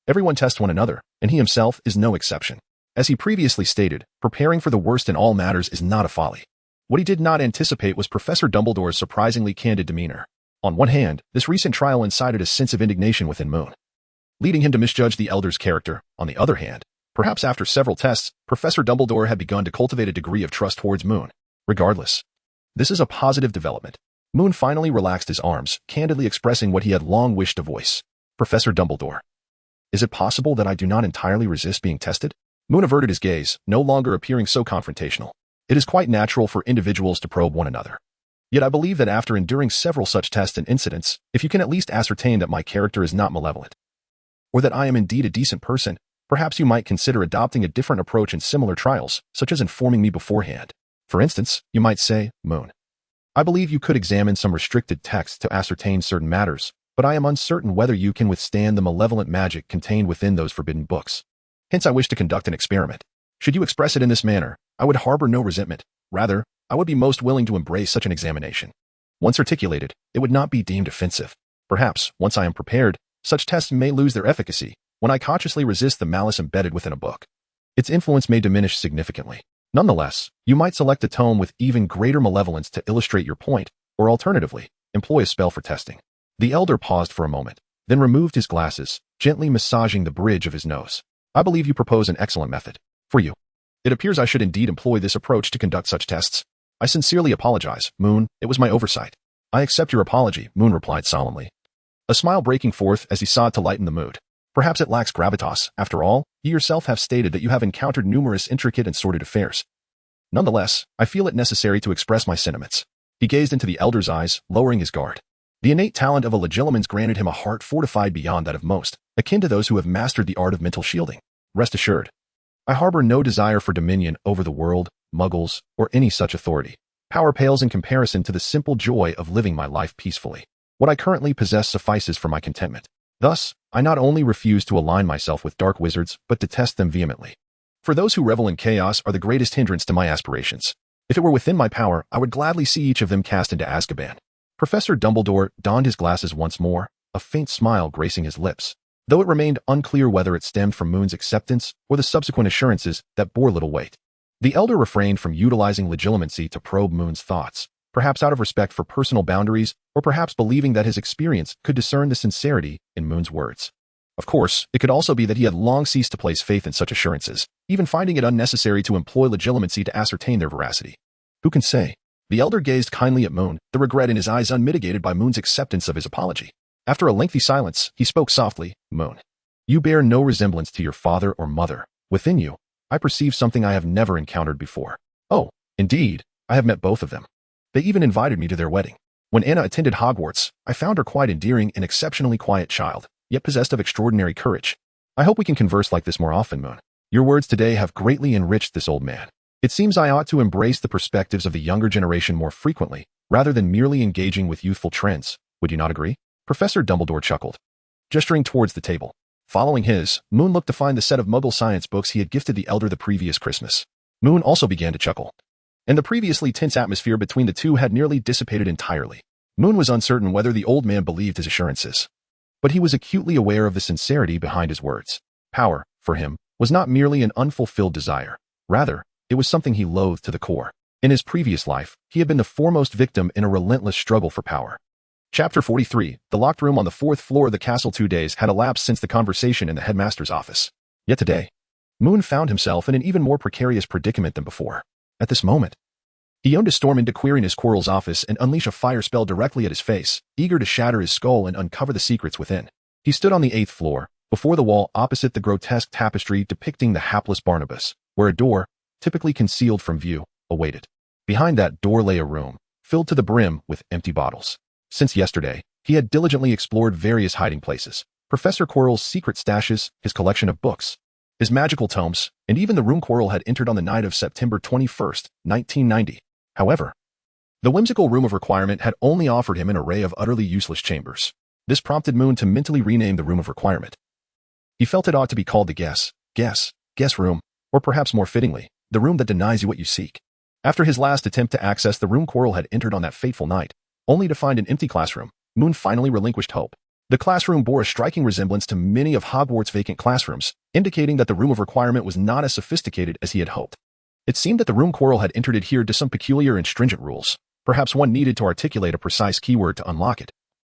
Everyone tests one another, and he himself is no exception. As he previously stated, preparing for the worst in all matters is not a folly. What he did not anticipate was Professor Dumbledore's surprisingly candid demeanor. On one hand, this recent trial incited a sense of indignation within Moon, leading him to misjudge the elder's character. On the other hand, perhaps after several tests, Professor Dumbledore had begun to cultivate a degree of trust towards Moon. Regardless, this is a positive development. Moon finally relaxed his arms, candidly expressing what he had long wished to voice. Professor Dumbledore, is it possible that I do not entirely resist being tested? Moon averted his gaze, no longer appearing so confrontational. It is quite natural for individuals to probe one another. Yet I believe that after enduring several such tests and incidents, if you can at least ascertain that my character is not malevolent, or that I am indeed a decent person, perhaps you might consider adopting a different approach in similar trials, such as informing me beforehand. For instance, you might say, Moon, I believe you could examine some restricted texts to ascertain certain matters, but I am uncertain whether you can withstand the malevolent magic contained within those forbidden books. Hence I wish to conduct an experiment. Should you express it in this manner, I would harbor no resentment. Rather, I would be most willing to embrace such an examination. Once articulated, it would not be deemed offensive. Perhaps, once I am prepared, such tests may lose their efficacy when I consciously resist the malice embedded within a book. Its influence may diminish significantly. Nonetheless, you might select a tome with even greater malevolence to illustrate your point, or alternatively, employ a spell for testing. The elder paused for a moment, then removed his glasses, gently massaging the bridge of his nose. I believe you propose an excellent method. For you. It appears I should indeed employ this approach to conduct such tests. I sincerely apologize, Moon. It was my oversight. I accept your apology, Moon replied solemnly, a smile breaking forth as he sought to lighten the mood. Perhaps it lacks gravitas. After all, you yourself have stated that you have encountered numerous intricate and sordid affairs. Nonetheless, I feel it necessary to express my sentiments. He gazed into the elder's eyes, lowering his guard. The innate talent of a legilimens granted him a heart fortified beyond that of most, akin to those who have mastered the art of mental shielding. Rest assured, I harbor no desire for dominion over the world, muggles, or any such authority. Power pales in comparison to the simple joy of living my life peacefully. What I currently possess suffices for my contentment. Thus, I not only refuse to align myself with dark wizards, but detest them vehemently. For those who revel in chaos are the greatest hindrance to my aspirations. If it were within my power, I would gladly see each of them cast into Azkaban. Professor Dumbledore donned his glasses once more, a faint smile gracing his lips, though it remained unclear whether it stemmed from Moon's acceptance or the subsequent assurances that bore little weight. The elder refrained from utilizing legilimency to probe Moon's thoughts, perhaps out of respect for personal boundaries, or perhaps believing that his experience could discern the sincerity in Moon's words. Of course, it could also be that he had long ceased to place faith in such assurances, even finding it unnecessary to employ legilimency to ascertain their veracity. Who can say? The elder gazed kindly at Moon, the regret in his eyes unmitigated by Moon's acceptance of his apology. After a lengthy silence, he spoke softly, Moon, you bear no resemblance to your father or mother. Within you, I perceive something I have never encountered before. Oh, indeed, I have met both of them. They even invited me to their wedding. When Anna attended Hogwarts, I found her quite endearing and exceptionally quiet child, yet possessed of extraordinary courage. I hope we can converse like this more often, Moon. Your words today have greatly enriched this old man. It seems I ought to embrace the perspectives of the younger generation more frequently, rather than merely engaging with youthful trends. Would you not agree? Professor Dumbledore chuckled, gesturing towards the table. Following his, Moon looked to find the set of Muggle science books he had gifted the elder the previous Christmas. Moon also began to chuckle, and the previously tense atmosphere between the two had nearly dissipated entirely. Moon was uncertain whether the old man believed his assurances, but he was acutely aware of the sincerity behind his words. Power, for him, was not merely an unfulfilled desire. Rather, it was something he loathed to the core. In his previous life, he had been the foremost victim in a relentless struggle for power. Chapter 43, the locked room on the 4th floor of the castle. 2 days had elapsed since the conversation in the headmaster's office. Yet today, Moon found himself in an even more precarious predicament than before. At this moment, he yearned to storm into Quirinus Quirrell's office and unleash a fire spell directly at his face, eager to shatter his skull and uncover the secrets within. He stood on the 8th floor, before the wall opposite the grotesque tapestry depicting the hapless Barnabas, where a door, typically concealed from view, awaited. Behind that door lay a room, filled to the brim with empty bottles. Since yesterday, he had diligently explored various hiding places, Professor Quirrell's secret stashes, his collection of books, his magical tomes, and even the room Quirrell had entered on the night of September 21st, 1990. However, the whimsical room of requirement had only offered him an array of utterly useless chambers. This prompted Moon to mentally rename the room of requirement. He felt it ought to be called the guess room, or perhaps more fittingly, the room that denies you what you seek. After his last attempt to access the room Quirrell had entered on that fateful night, only to find an empty classroom, Moon finally relinquished hope. The classroom bore a striking resemblance to many of Hogwarts' vacant classrooms, indicating that the room of requirement was not as sophisticated as he had hoped. It seemed that the room Quirrell had entered adhered to some peculiar and stringent rules. Perhaps one needed to articulate a precise keyword to unlock it,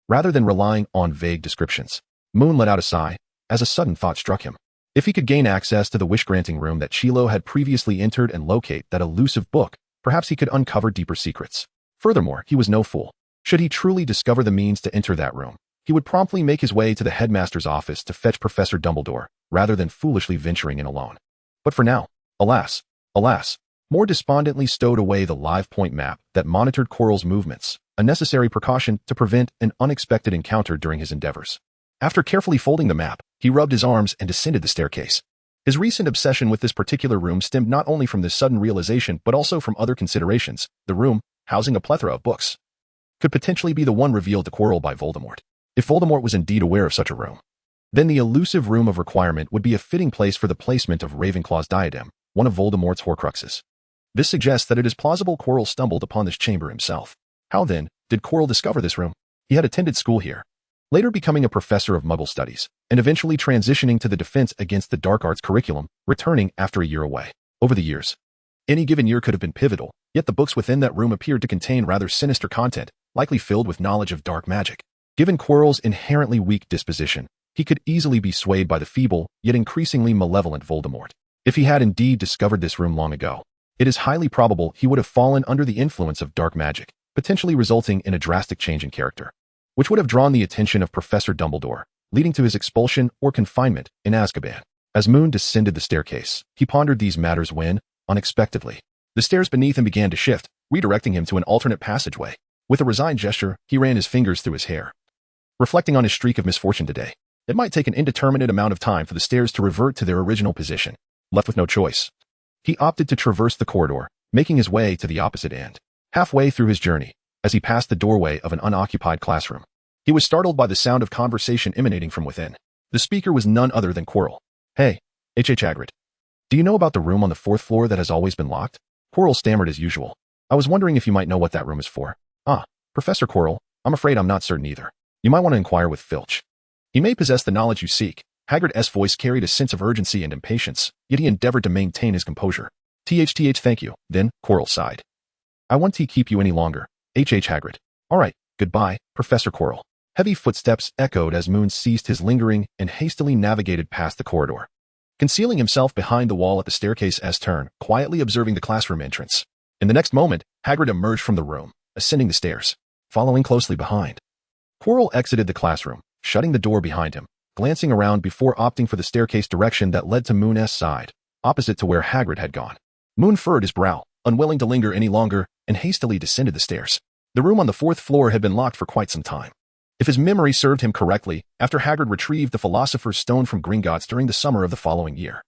rather than relying on vague descriptions. Moon let out a sigh, as a sudden thought struck him. If he could gain access to the wish-granting room that Chilo had previously entered and locate that elusive book, perhaps he could uncover deeper secrets. Furthermore, he was no fool. Should he truly discover the means to enter that room, he would promptly make his way to the headmaster's office to fetch Professor Dumbledore, rather than foolishly venturing in alone. But for now, alas, more despondently stowed away the live point map that monitored Quirrell's movements, a necessary precaution to prevent an unexpected encounter during his endeavors. After carefully folding the map, he rubbed his arms and descended the staircase. His recent obsession with this particular room stemmed not only from this sudden realization but also from other considerations. The room, housing a plethora of books, could potentially be the one revealed to Quirrell by Voldemort. If Voldemort was indeed aware of such a room, then the elusive Room of Requirement would be a fitting place for the placement of Ravenclaw's diadem, one of Voldemort's Horcruxes. This suggests that it is plausible Quirrell stumbled upon this chamber himself. How then did Quirrell discover this room? He had attended school here, later becoming a professor of Muggle studies, and eventually transitioning to the Defense Against the Dark Arts curriculum, returning after a year away. Over the years, any given year could have been pivotal, yet the books within that room appeared to contain rather sinister content, likely filled with knowledge of dark magic. Given Quirrell's inherently weak disposition, he could easily be swayed by the feeble, yet increasingly malevolent Voldemort. If he had indeed discovered this room long ago, it is highly probable he would have fallen under the influence of dark magic, potentially resulting in a drastic change in character, which would have drawn the attention of Professor Dumbledore, leading to his expulsion or confinement in Azkaban. As Moon descended the staircase, he pondered these matters when, unexpectedly, the stairs beneath him began to shift, redirecting him to an alternate passageway. With a resigned gesture, he ran his fingers through his hair. Reflecting on his streak of misfortune today, it might take an indeterminate amount of time for the stairs to revert to their original position. Left with no choice, he opted to traverse the corridor, making his way to the opposite end. Halfway through his journey, as he passed the doorway of an unoccupied classroom, he was startled by the sound of conversation emanating from within. The speaker was none other than Quirrell. "Hey, Hagrid. Do you know about the room on the 4th floor that has always been locked?" Quirrell stammered as usual. "I was wondering if you might know what that room is for." "Ah, Professor Quirrell, I'm afraid I'm not certain either. You might want to inquire with Filch. He may possess the knowledge you seek." Hagrid's voice carried a sense of urgency and impatience, yet he endeavored to maintain his composure. Thank you." Then, Quirrell sighed. "I won't keep you any longer, Hagrid. All right, goodbye, Professor Quirrell." Heavy footsteps echoed as Moon ceased his lingering and hastily navigated past the corridor, concealing himself behind the wall at the staircase's turn, quietly observing the classroom entrance. In the next moment, Hagrid emerged from the room, ascending the stairs, following closely behind. Quirrell exited the classroom, shutting the door behind him, glancing around before opting for the staircase direction that led to Moon's side, opposite to where Hagrid had gone. Moon furrowed his brow, unwilling to linger any longer, and hastily descended the stairs. The room on the 4th floor had been locked for quite some time. If his memory served him correctly, after Hagrid retrieved the Philosopher's Stone from Gringotts during the summer of the following year,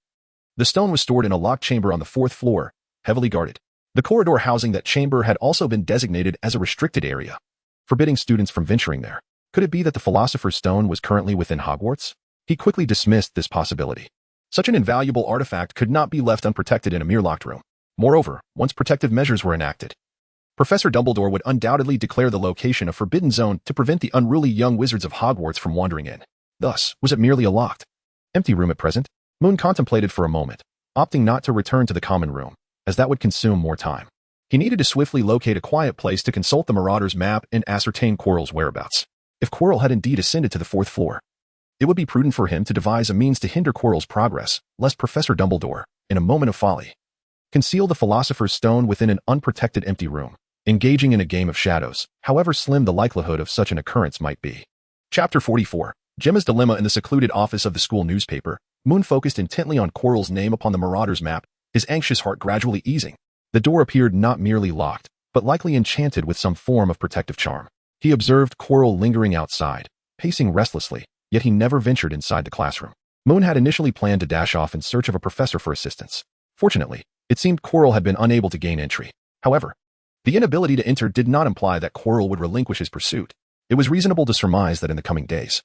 the stone was stored in a locked chamber on the 4th floor, heavily guarded. The corridor housing that chamber had also been designated as a restricted area, forbidding students from venturing there. Could it be that the Philosopher's Stone was currently within Hogwarts? He quickly dismissed this possibility. Such an invaluable artifact could not be left unprotected in a mere locked room. Moreover, once protective measures were enacted, Professor Dumbledore would undoubtedly declare the location a forbidden zone to prevent the unruly young wizards of Hogwarts from wandering in. Thus, was it merely a locked, empty room at present? Moon contemplated for a moment, opting not to return to the common room, as that would consume more time. He needed to swiftly locate a quiet place to consult the Marauder's map and ascertain Quirrell's whereabouts. If Quirrell had indeed ascended to the 4th floor, it would be prudent for him to devise a means to hinder Quirrell's progress, lest Professor Dumbledore, in a moment of folly, conceal the Philosopher's Stone within an unprotected empty room, engaging in a game of shadows, however slim the likelihood of such an occurrence might be. Chapter 44. Gemma's Dilemma. In the secluded office of the school newspaper, Moon focused intently on Quirrell's name upon the Marauder's map, his anxious heart gradually easing. The door appeared not merely locked, but likely enchanted with some form of protective charm. He observed Quirrell lingering outside, pacing restlessly, yet he never ventured inside the classroom. Moon had initially planned to dash off in search of a professor for assistance. Fortunately, it seemed Quirrell had been unable to gain entry. However, the inability to enter did not imply that Quirrell would relinquish his pursuit. It was reasonable to surmise that in the coming days,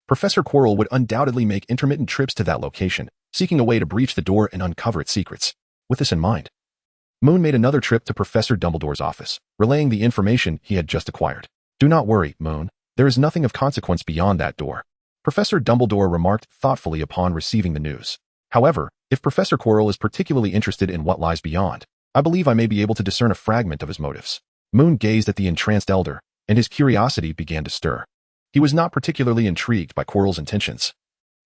Professor Quirrell would undoubtedly make intermittent trips to that location, seeking a way to breach the door and uncover its secrets. With this in mind, Moon made another trip to Professor Dumbledore's office, relaying the information he had just acquired. "Do not worry, Moon. There is nothing of consequence beyond that door," Professor Dumbledore remarked thoughtfully upon receiving the news. "However, if Professor Quirrell is particularly interested in what lies beyond, I believe I may be able to discern a fragment of his motives." Moon gazed at the entranced elder, and his curiosity began to stir. He was not particularly intrigued by Quirrell's intentions,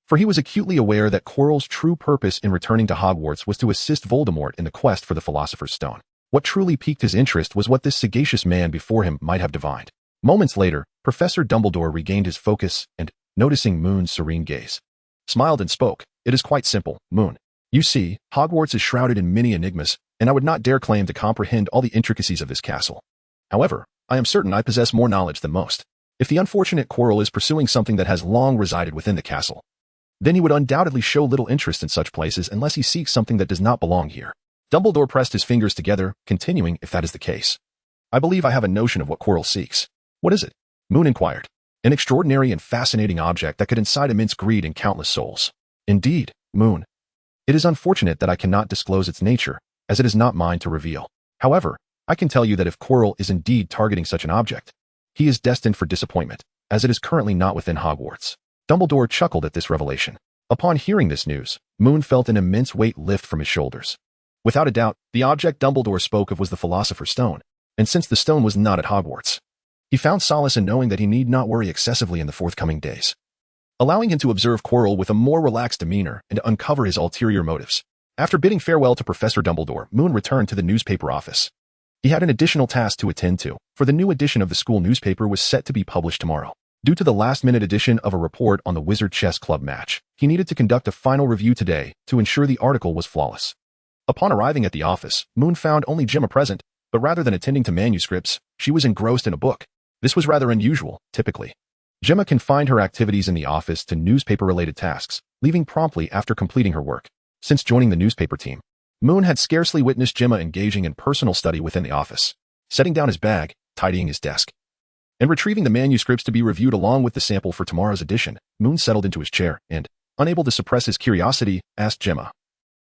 for he was acutely aware that Quirrell's true purpose in returning to Hogwarts was to assist Voldemort in the quest for the Philosopher's Stone. What truly piqued his interest was what this sagacious man before him might have divined. Moments later, Professor Dumbledore regained his focus and, noticing Moon's serene gaze, smiled and spoke. "It is quite simple, Moon. You see, Hogwarts is shrouded in many enigmas, and I would not dare claim to comprehend all the intricacies of this castle. However, I am certain I possess more knowledge than most. If the unfortunate Quirrell is pursuing something that has long resided within the castle, then he would undoubtedly show little interest in such places unless he seeks something that does not belong here. Dumbledore pressed his fingers together, continuing, if that is the case. I believe I have a notion of what Quirrell seeks. What is it? Moon inquired. An extraordinary and fascinating object that could incite immense greed in countless souls. Indeed, Moon. It is unfortunate that I cannot disclose its nature, as it is not mine to reveal. However, I can tell you that if Quirrell is indeed targeting such an object, he is destined for disappointment, as it is currently not within Hogwarts. Dumbledore chuckled at this revelation. Upon hearing this news, Moon felt an immense weight lift from his shoulders. Without a doubt, the object Dumbledore spoke of was the Philosopher's Stone, and since the stone was not at Hogwarts, he found solace in knowing that he need not worry excessively in the forthcoming days. Allowing him to observe Quirrell with a more relaxed demeanor and to uncover his ulterior motives. After bidding farewell to Professor Dumbledore, Moon returned to the newspaper office. He had an additional task to attend to, for the new edition of the school newspaper was set to be published tomorrow. Due to the last-minute addition of a report on the Wizard Chess Club match, he needed to conduct a final review today to ensure the article was flawless. Upon arriving at the office, Moon found only Gemma present, but rather than attending to manuscripts, she was engrossed in a book. This was rather unusual, typically. Gemma confined her activities in the office to newspaper-related tasks, leaving promptly after completing her work. Since joining the newspaper team, Moon had scarcely witnessed Gemma engaging in personal study within the office, setting down his bag, tidying his desk, and retrieving the manuscripts to be reviewed along with the sample for tomorrow's edition. Moon settled into his chair and, unable to suppress his curiosity, asked Gemma,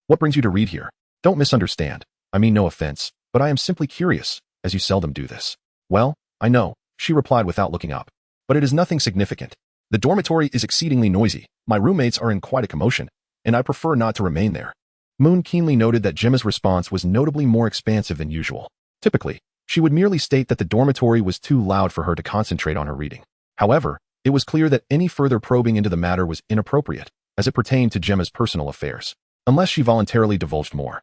"What brings you to read here? Don't misunderstand. I mean no offense, but I am simply curious, as you seldom do this." "Well, I know," she replied without looking up, "but it is nothing significant. The dormitory is exceedingly noisy, my roommates are in quite a commotion, and I prefer not to remain there." Moon keenly noted that Gemma's response was notably more expansive than usual. Typically, she would merely state that the dormitory was too loud for her to concentrate on her reading. However, it was clear that any further probing into the matter was inappropriate, as it pertained to Gemma's personal affairs, unless she voluntarily divulged more.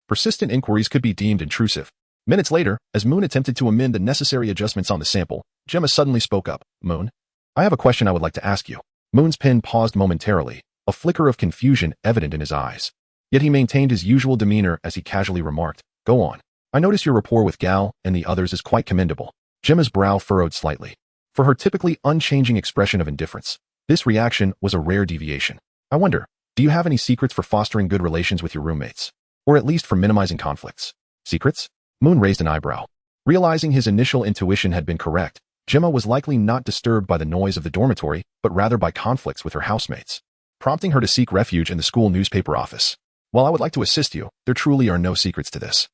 Persistent inquiries could be deemed intrusive. Minutes later, as Moon attempted to amend the necessary adjustments on the sample, Gemma suddenly spoke up. "Moon, I have a question I would like to ask you." Moon's pen paused momentarily, a flicker of confusion evident in his eyes. Yet he maintained his usual demeanor as he casually remarked, "Go on. I notice your rapport with Gal and the others is quite commendable." Gemma's brow furrowed slightly. For her typically unchanging expression of indifference, this reaction was a rare deviation. "I wonder, do you have any secrets for fostering good relations with your roommates? Or at least for minimizing conflicts?" "Secrets?" Moon raised an eyebrow. Realizing his initial intuition had been correct, Gemma was likely not disturbed by the noise of the dormitory, but rather by conflicts with her housemates, prompting her to seek refuge in the school newspaper office. "While I would like to assist you, there truly are no secrets to this.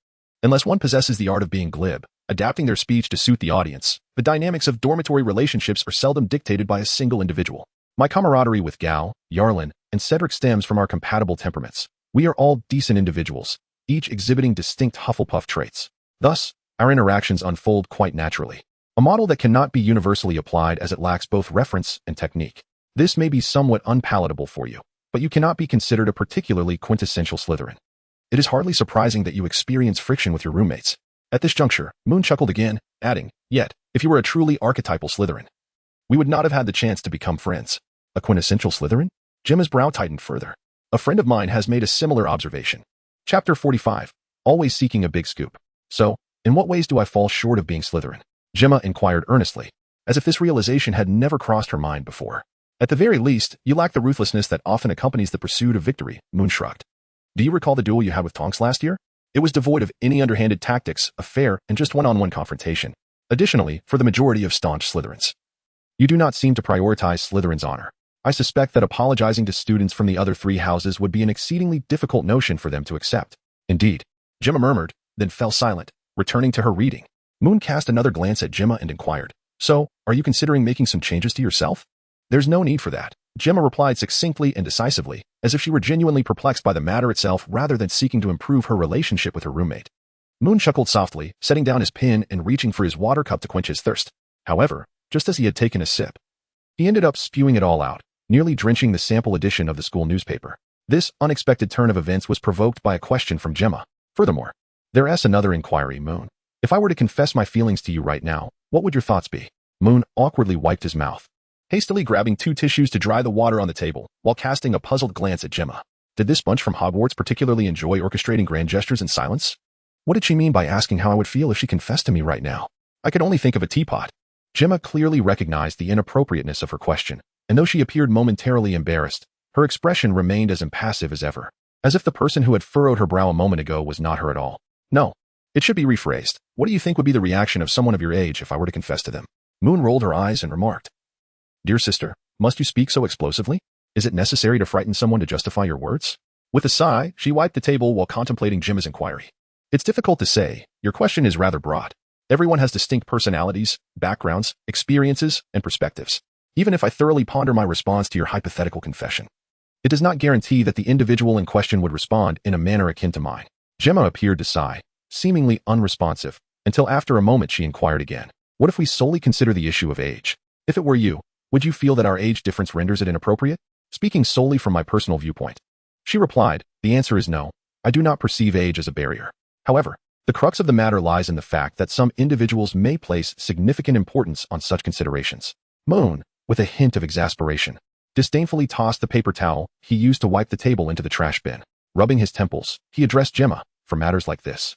Unless one possesses the art of being glib, adapting their speech to suit the audience, the dynamics of dormitory relationships are seldom dictated by a single individual. My camaraderie with Gal, Yarlin, and Cedric stems from our compatible temperaments. We are all decent individuals, each exhibiting distinct Hufflepuff traits. Thus, our interactions unfold quite naturally. A model that cannot be universally applied as it lacks both reference and technique. This may be somewhat unpalatable for you, but you cannot be considered a particularly quintessential Slytherin. It is hardly surprising that you experience friction with your roommates." At this juncture, Moon chuckled again, adding, "Yet, if you were a truly archetypal Slytherin, we would not have had the chance to become friends." "A quintessential Slytherin?" Gemma's brow tightened further. "A friend of mine has made a similar observation." Chapter 45. Always seeking a big scoop. "So, in what ways do I fall short of being Slytherin?" Gemma inquired earnestly, as if this realization had never crossed her mind before. "At the very least, you lack the ruthlessness that often accompanies the pursuit of victory," Moon shrugged. "Do you recall the duel you had with Tonks last year? It was devoid of any underhanded tactics, a fair and just one-on-one confrontation. Additionally, for the majority of staunch Slytherins, you do not seem to prioritize Slytherin's honor. I suspect that apologizing to students from the other three houses would be an exceedingly difficult notion for them to accept." "Indeed," Gemma murmured, then fell silent, returning to her reading. Moon cast another glance at Gemma and inquired, "So, are you considering making some changes to yourself?" "There's no need for that," Gemma replied succinctly and decisively, as if she were genuinely perplexed by the matter itself rather than seeking to improve her relationship with her roommate. Moon chuckled softly, setting down his pen and reaching for his water cup to quench his thirst. However, just as he had taken a sip, he ended up spewing it all out, nearly drenching the sample edition of the school newspaper. This unexpected turn of events was provoked by a question from Gemma. "Furthermore, there's another inquiry, Moon. If I were to confess my feelings to you right now, what would your thoughts be?" Moon awkwardly wiped his mouth, hastily grabbing 2 tissues to dry the water on the table, while casting a puzzled glance at Gemma. Did this bunch from Hogwarts particularly enjoy orchestrating grand gestures in silence? What did she mean by asking how I would feel if she confessed to me right now? I could only think of a teapot. Gemma clearly recognized the inappropriateness of her question, and though she appeared momentarily embarrassed, her expression remained as impassive as ever, as if the person who had furrowed her brow a moment ago was not her at all. No, it should be rephrased. What do you think would be the reaction of someone of your age if I were to confess to them? Moon rolled her eyes and remarked, Dear sister, must you speak so explosively? Is it necessary to frighten someone to justify your words? With a sigh, she wiped the table while contemplating Gemma's inquiry. It's difficult to say. Your question is rather broad. Everyone has distinct personalities, backgrounds, experiences, and perspectives. Even if I thoroughly ponder my response to your hypothetical confession, it does not guarantee that the individual in question would respond in a manner akin to mine. Gemma appeared to sigh, seemingly unresponsive, until after a moment she inquired again. What if we solely consider the issue of age? If it were you, would you feel that our age difference renders it inappropriate? Speaking solely from my personal viewpoint. She replied, The answer is no. I do not perceive age as a barrier. However, the crux of the matter lies in the fact that some individuals may place significant importance on such considerations. Moon, with a hint of exasperation, disdainfully tossed the paper towel he used to wipe the table into the trash bin. Rubbing his temples, he addressed Gemma, For matters like this,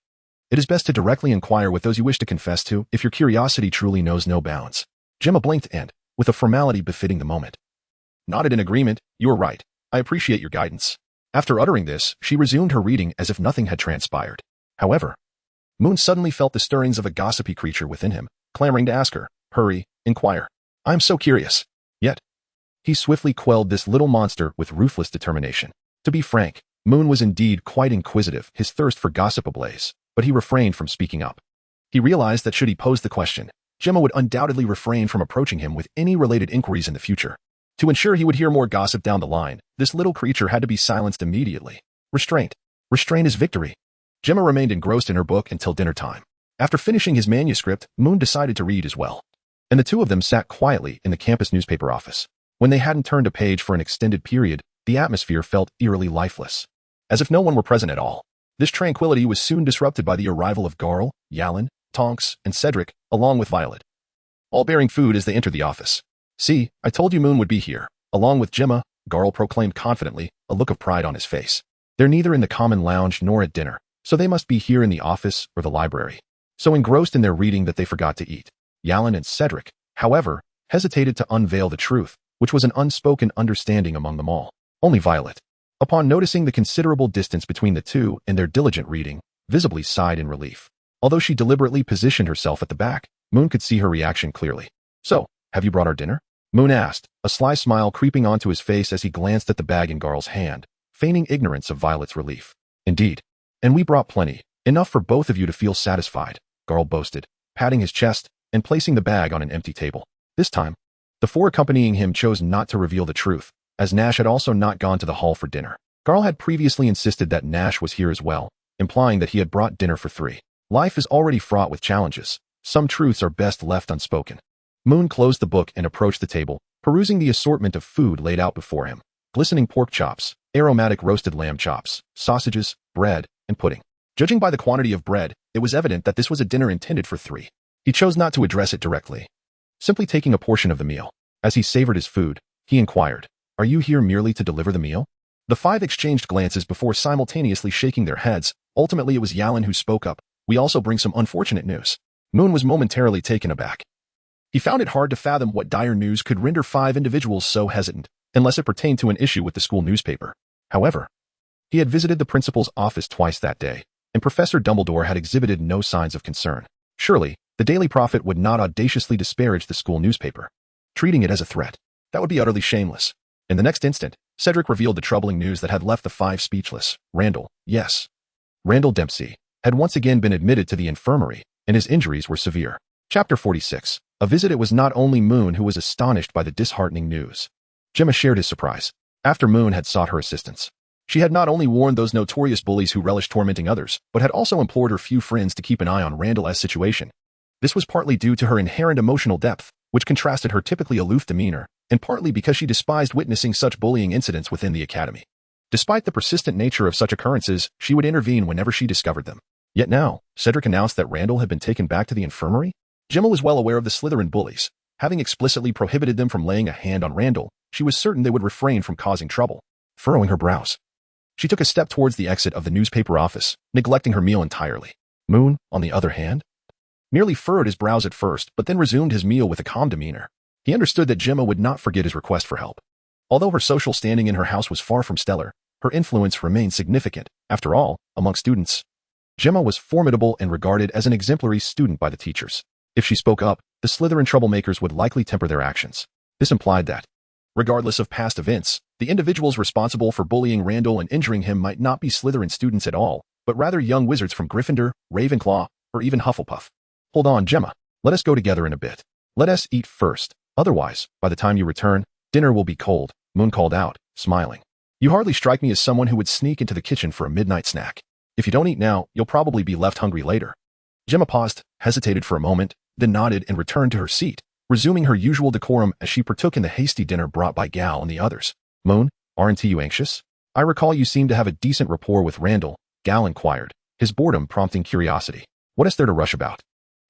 it is best to directly inquire with those you wish to confess to if your curiosity truly knows no bounds. Gemma blinked and, with a formality befitting the moment, nodded in agreement. You are right. I appreciate your guidance. After uttering this, she resumed her reading as if nothing had transpired. However, Moon suddenly felt the stirrings of a gossipy creature within him, clamoring to ask her, Hurry, inquire. I am so curious. Yet, he swiftly quelled this little monster with ruthless determination. To be frank, Moon was indeed quite inquisitive, his thirst for gossip ablaze, but he refrained from speaking up. He realized that should he pose the question, Gemma would undoubtedly refrain from approaching him with any related inquiries in the future. To ensure he would hear more gossip down the line, this little creature had to be silenced immediately. Restraint is victory. Gemma remained engrossed in her book until dinner time. After finishing his manuscript, Moon decided to read as well, and the two of them sat quietly in the campus newspaper office. When they hadn't turned a page for an extended period, the atmosphere felt eerily lifeless, as if no one were present at all. This tranquility was soon disrupted by the arrival of Garl, Yalin, Tonks, and Cedric, along with Violet, all bearing food as they entered the office. See, I told you Moon would be here. Along with Gemma, Garl proclaimed confidently, a look of pride on his face. They're neither in the common lounge nor at dinner, so they must be here in the office or the library. So engrossed in their reading that they forgot to eat. Yalin and Cedric, however, hesitated to unveil the truth, which was an unspoken understanding among them all. Only Violet, upon noticing the considerable distance between the two and their diligent reading, visibly sighed in relief. Although she deliberately positioned herself at the back, Moon could see her reaction clearly. So, have you brought our dinner? Moon asked, a sly smile creeping onto his face as he glanced at the bag in Garl's hand, feigning ignorance of Violet's relief. Indeed. And we brought plenty, enough for both of you to feel satisfied, Garl boasted, patting his chest and placing the bag on an empty table. This time, the four accompanying him chose not to reveal the truth, as Nash had also not gone to the hall for dinner. Garl had previously insisted that Nash was here as well, implying that he had brought dinner for three. Life is already fraught with challenges. Some truths are best left unspoken. Moon closed the book and approached the table, perusing the assortment of food laid out before him. Glistening pork chops, aromatic roasted lamb chops, sausages, bread, and pudding. Judging by the quantity of bread, it was evident that this was a dinner intended for three. He chose not to address it directly, simply taking a portion of the meal. As he savored his food, he inquired, Are you here merely to deliver the meal? The five exchanged glances before simultaneously shaking their heads. Ultimately it was Yalin who spoke up. We also bring some unfortunate news. Moon was momentarily taken aback. He found it hard to fathom what dire news could render five individuals so hesitant, unless it pertained to an issue with the school newspaper. However, he had visited the principal's office twice that day, and Professor Dumbledore had exhibited no signs of concern. Surely, the Daily Prophet would not audaciously disparage the school newspaper, treating it as a threat. That would be utterly shameless. In the next instant, Cedric revealed the troubling news that had left the five speechless. Randall Dempsey, had once again been admitted to the infirmary, and his injuries were severe. Chapter 46. A visit. It was not only Moon who was astonished by the disheartening news. Gemma shared his surprise. After Moon had sought her assistance, she had not only warned those notorious bullies who relished tormenting others, but had also implored her few friends to keep an eye on Randall's situation. This was partly due to her inherent emotional depth, which contrasted her typically aloof demeanor, and partly because she despised witnessing such bullying incidents within the academy. Despite the persistent nature of such occurrences, she would intervene whenever she discovered them. Yet now, Cedric announced that Randall had been taken back to the infirmary. Gemma was well aware of the Slytherin bullies. Having explicitly prohibited them from laying a hand on Randall, she was certain they would refrain from causing trouble. Furrowing her brows, She took a step towards the exit of the newspaper office, neglecting her meal entirely. Moon, on the other hand, merely furrowed his brows at first, but then resumed his meal with a calm demeanor. He understood that Gemma would not forget his request for help. Although her social standing in her house was far from stellar, her influence remained significant. After all, among students, Gemma was formidable and regarded as an exemplary student by the teachers. If she spoke up, the Slytherin troublemakers would likely temper their actions. This implied that, regardless of past events, the individuals responsible for bullying Randall and injuring him might not be Slytherin students at all, but rather young wizards from Gryffindor, Ravenclaw, or even Hufflepuff. Hold on, Gemma. Let us go together in a bit. Let us eat first. Otherwise, by the time you return, dinner will be cold, Moon called out, smiling. You hardly strike me as someone who would sneak into the kitchen for a midnight snack. If you don't eat now, you'll probably be left hungry later. Gemma paused, hesitated for a moment, then nodded and returned to her seat, resuming her usual decorum as she partook in the hasty dinner brought by Gal and the others. Moon, aren't you anxious? I recall you seem to have a decent rapport with Randall, Gal inquired, his boredom prompting curiosity. What is there to rush about?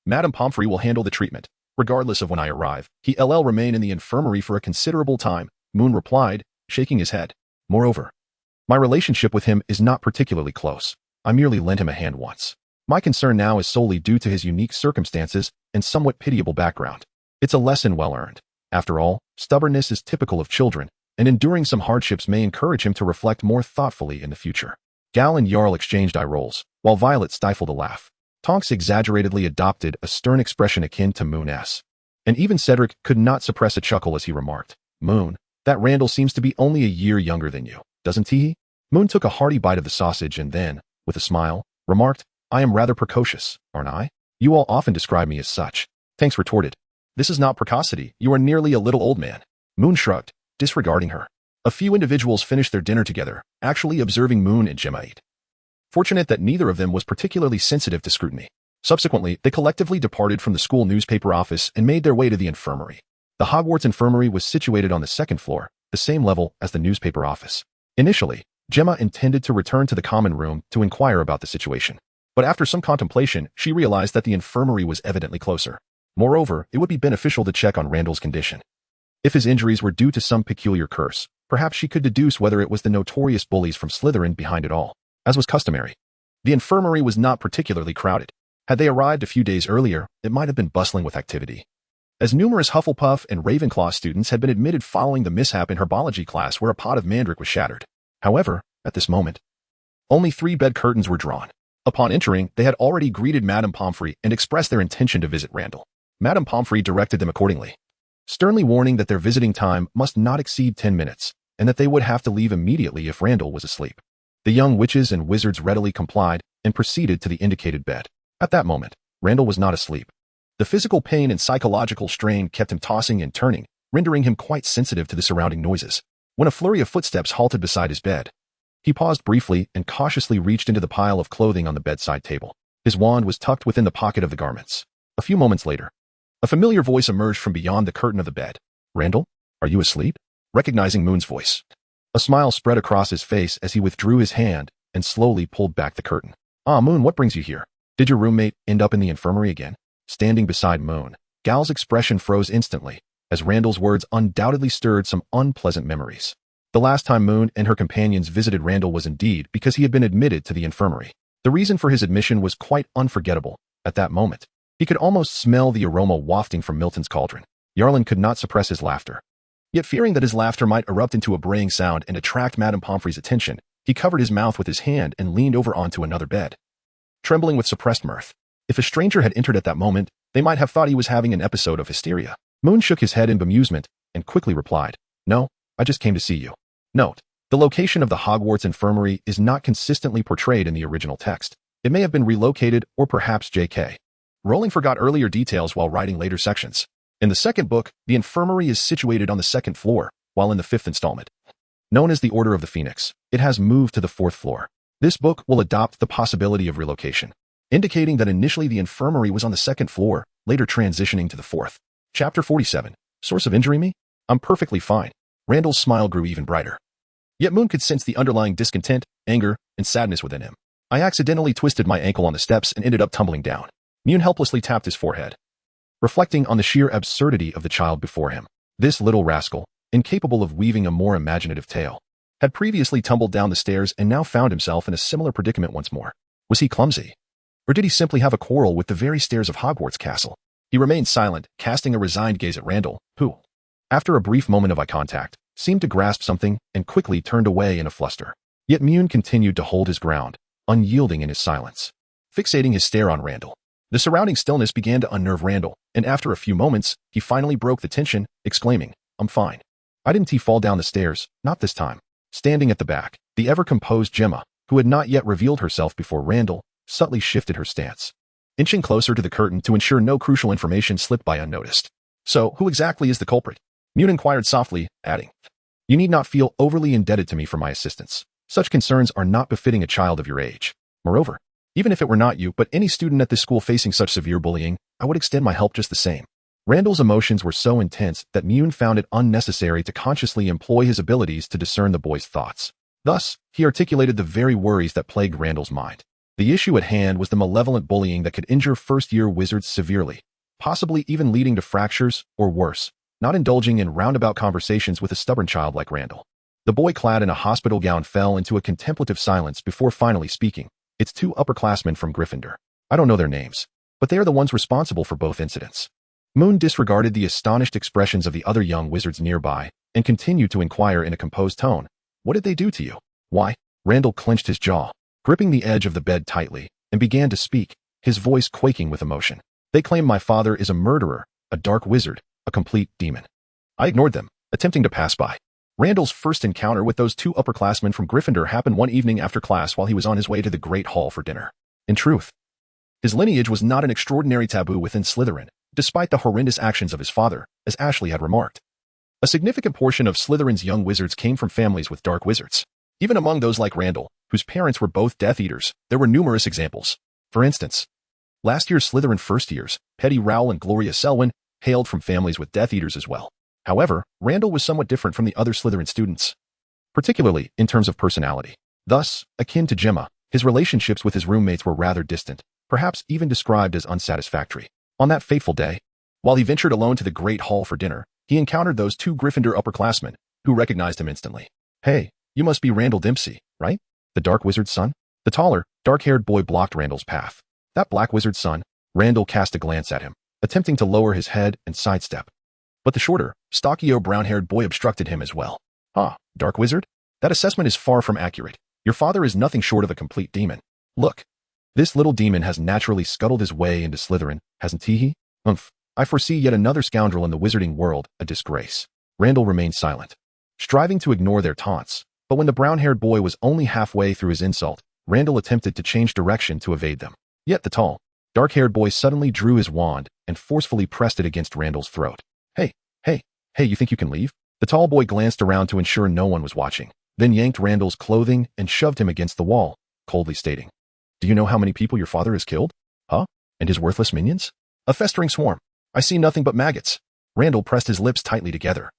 Madame Pomfrey will handle the treatment, regardless of when I arrive. He'll remain in the infirmary for a considerable time, Moon replied, shaking his head. Moreover, my relationship with him is not particularly close. I merely lent him a hand once. My concern now is solely due to his unique circumstances and somewhat pitiable background. It's a lesson well earned. After all, stubbornness is typical of children, and enduring some hardships may encourage him to reflect more thoughtfully in the future. Gal and Jarl exchanged eye rolls, while Violet stifled a laugh. Tonks exaggeratedly adopted a stern expression akin to Moon's. And even Cedric could not suppress a chuckle as he remarked, Moon, that Randall seems to be only a year younger than you, doesn't he? Moon took a hearty bite of the sausage and then, with a smile, remarked, I am rather precocious, aren't I? You all often describe me as such. Tonks retorted, this is not precocity, you are nearly a little old man. Moon shrugged, disregarding her. A few individuals finished their dinner together, actually observing Moon and Gemma eat. Fortunate that neither of them was particularly sensitive to scrutiny. Subsequently, they collectively departed from the school newspaper office and made their way to the infirmary. The Hogwarts infirmary was situated on the second floor, the same level as the newspaper office. Initially, Gemma intended to return to the common room to inquire about the situation. But after some contemplation, she realized that the infirmary was evidently closer. Moreover, it would be beneficial to check on Randall's condition. If his injuries were due to some peculiar curse, perhaps she could deduce whether it was the notorious bullies from Slytherin behind it all. As was customary, the infirmary was not particularly crowded. Had they arrived a few days earlier, it might have been bustling with activity, as numerous Hufflepuff and Ravenclaw students had been admitted following the mishap in herbology class where a pot of mandrake was shattered. However, at this moment, only 3 bed curtains were drawn. Upon entering, they had already greeted Madame Pomfrey and expressed their intention to visit Randall. Madame Pomfrey directed them accordingly, sternly warning that their visiting time must not exceed 10 minutes, and that they would have to leave immediately if Randall was asleep. The young witches and wizards readily complied and proceeded to the indicated bed. At that moment, Randall was not asleep. The physical pain and psychological strain kept him tossing and turning, rendering him quite sensitive to the surrounding noises. When a flurry of footsteps halted beside his bed, he paused briefly and cautiously reached into the pile of clothing on the bedside table. His wand was tucked within the pocket of the garments. A few moments later, a familiar voice emerged from beyond the curtain of the bed. Randall, are you asleep? Recognizing Moon's voice, a smile spread across his face as he withdrew his hand and slowly pulled back the curtain. Ah, Moon, what brings you here? Did your roommate end up in the infirmary again? Standing beside Moon, Gal's expression froze instantly, as Randall's words undoubtedly stirred some unpleasant memories. The last time Moon and her companions visited Randall was indeed because he had been admitted to the infirmary. The reason for his admission was quite unforgettable. At that moment, he could almost smell the aroma wafting from Milton's cauldron. Yarlin could not suppress his laughter. Yet fearing that his laughter might erupt into a braying sound and attract Madame Pomfrey's attention, he covered his mouth with his hand and leaned over onto another bed, trembling with suppressed mirth. If a stranger had entered at that moment, they might have thought he was having an episode of hysteria. Moon shook his head in bemusement and quickly replied, No, I just came to see you. Note, the location of the Hogwarts infirmary is not consistently portrayed in the original text. It may have been relocated or perhaps J.K. Rowling forgot earlier details while writing later sections. In the second book, the infirmary is situated on the 2nd floor, while in the 5th installment, known as the Order of the Phoenix, it has moved to the 4th floor. This book will adopt the possibility of relocation, indicating that initially the infirmary was on the 2nd floor, later transitioning to the 4th. Chapter 47. Source of injury me? I'm perfectly fine. Randall's smile grew even brighter. Yet Moon could sense the underlying discontent, anger, and sadness within him. I accidentally twisted my ankle on the steps and ended up tumbling down. Moon helplessly tapped his forehead, reflecting on the sheer absurdity of the child before him. This little rascal, incapable of weaving a more imaginative tale, had previously tumbled down the stairs and now found himself in a similar predicament once more. Was he clumsy? Or did he simply have a quarrel with the very stairs of Hogwarts Castle? He remained silent, casting a resigned gaze at Randall, who, after a brief moment of eye contact, seemed to grasp something and quickly turned away in a fluster. Yet Mune continued to hold his ground, unyielding in his silence, fixating his stare on Randall. The surrounding stillness began to unnerve Randall, and after a few moments, he finally broke the tension, exclaiming, "I'm fine." "I didn't fall down the stairs, not this time." Standing at the back, the ever-composed Gemma, who had not yet revealed herself before Randall, subtly shifted her stance, inching closer to the curtain to ensure no crucial information slipped by unnoticed. "So, who exactly is the culprit?" Mune inquired softly, adding, "You need not feel overly indebted to me for my assistance. Such concerns are not befitting a child of your age. Moreover, even if it were not you, but any student at this school facing such severe bullying, I would extend my help just the same." Randall's emotions were so intense that Mune found it unnecessary to consciously employ his abilities to discern the boy's thoughts. Thus, he articulated the very worries that plagued Randall's mind. The issue at hand was the malevolent bullying that could injure first-year wizards severely, possibly even leading to fractures, or worse, not indulging in roundabout conversations with a stubborn child like Randall. The boy clad in a hospital gown fell into a contemplative silence before finally speaking. "It's two upperclassmen from Gryffindor. I don't know their names, but they are the ones responsible for both incidents." Moon disregarded the astonished expressions of the other young wizards nearby and continued to inquire in a composed tone, "What did they do to you?" "Why?" Randall clenched his jaw, gripping the edge of the bed tightly, and began to speak, his voice quaking with emotion. "They claim my father is a murderer, a dark wizard, a complete demon." I ignored them, attempting to pass by. Randall's first encounter with those two upperclassmen from Gryffindor happened one evening after class while he was on his way to the Great Hall for dinner. In truth, his lineage was not an extraordinary taboo within Slytherin, despite the horrendous actions of his father, as Ashley had remarked. A significant portion of Slytherin's young wizards came from families with dark wizards. Even among those like Randall, whose parents were both Death Eaters, there were numerous examples. For instance, last year's Slytherin first years, Petty Rowell and Gloria Selwyn, hailed from families with Death Eaters as well. However, Randall was somewhat different from the other Slytherin students, particularly in terms of personality. Thus, akin to Gemma, his relationships with his roommates were rather distant, perhaps even described as unsatisfactory. On that fateful day, while he ventured alone to the Great Hall for dinner, he encountered those two Gryffindor upperclassmen, who recognized him instantly. "Hey, you must be Randall Dempsey, right? The Dark Wizard's son?" The taller, dark-haired boy blocked Randall's path. "That Black Wizard's son?" Randall cast a glance at him, attempting to lower his head and sidestep. But the shorter, stockier brown-haired boy obstructed him as well. "Ah, Dark Wizard? That assessment is far from accurate. Your father is nothing short of a complete demon. Look, this little demon has naturally scuttled his way into Slytherin, hasn't he? Umph. I foresee yet another scoundrel in the wizarding world, a disgrace." Randall remained silent, striving to ignore their taunts, but when the brown-haired boy was only halfway through his insult, Randall attempted to change direction to evade them. Yet the tall, dark-haired boy suddenly drew his wand and forcefully pressed it against Randall's throat. Hey, you think you can leave?" The tall boy glanced around to ensure no one was watching, then yanked Randall's clothing and shoved him against the wall, coldly stating, "Do you know how many people your father has killed? Huh? And his worthless minions? A festering swarm. I see nothing but maggots." Randall pressed his lips tightly together,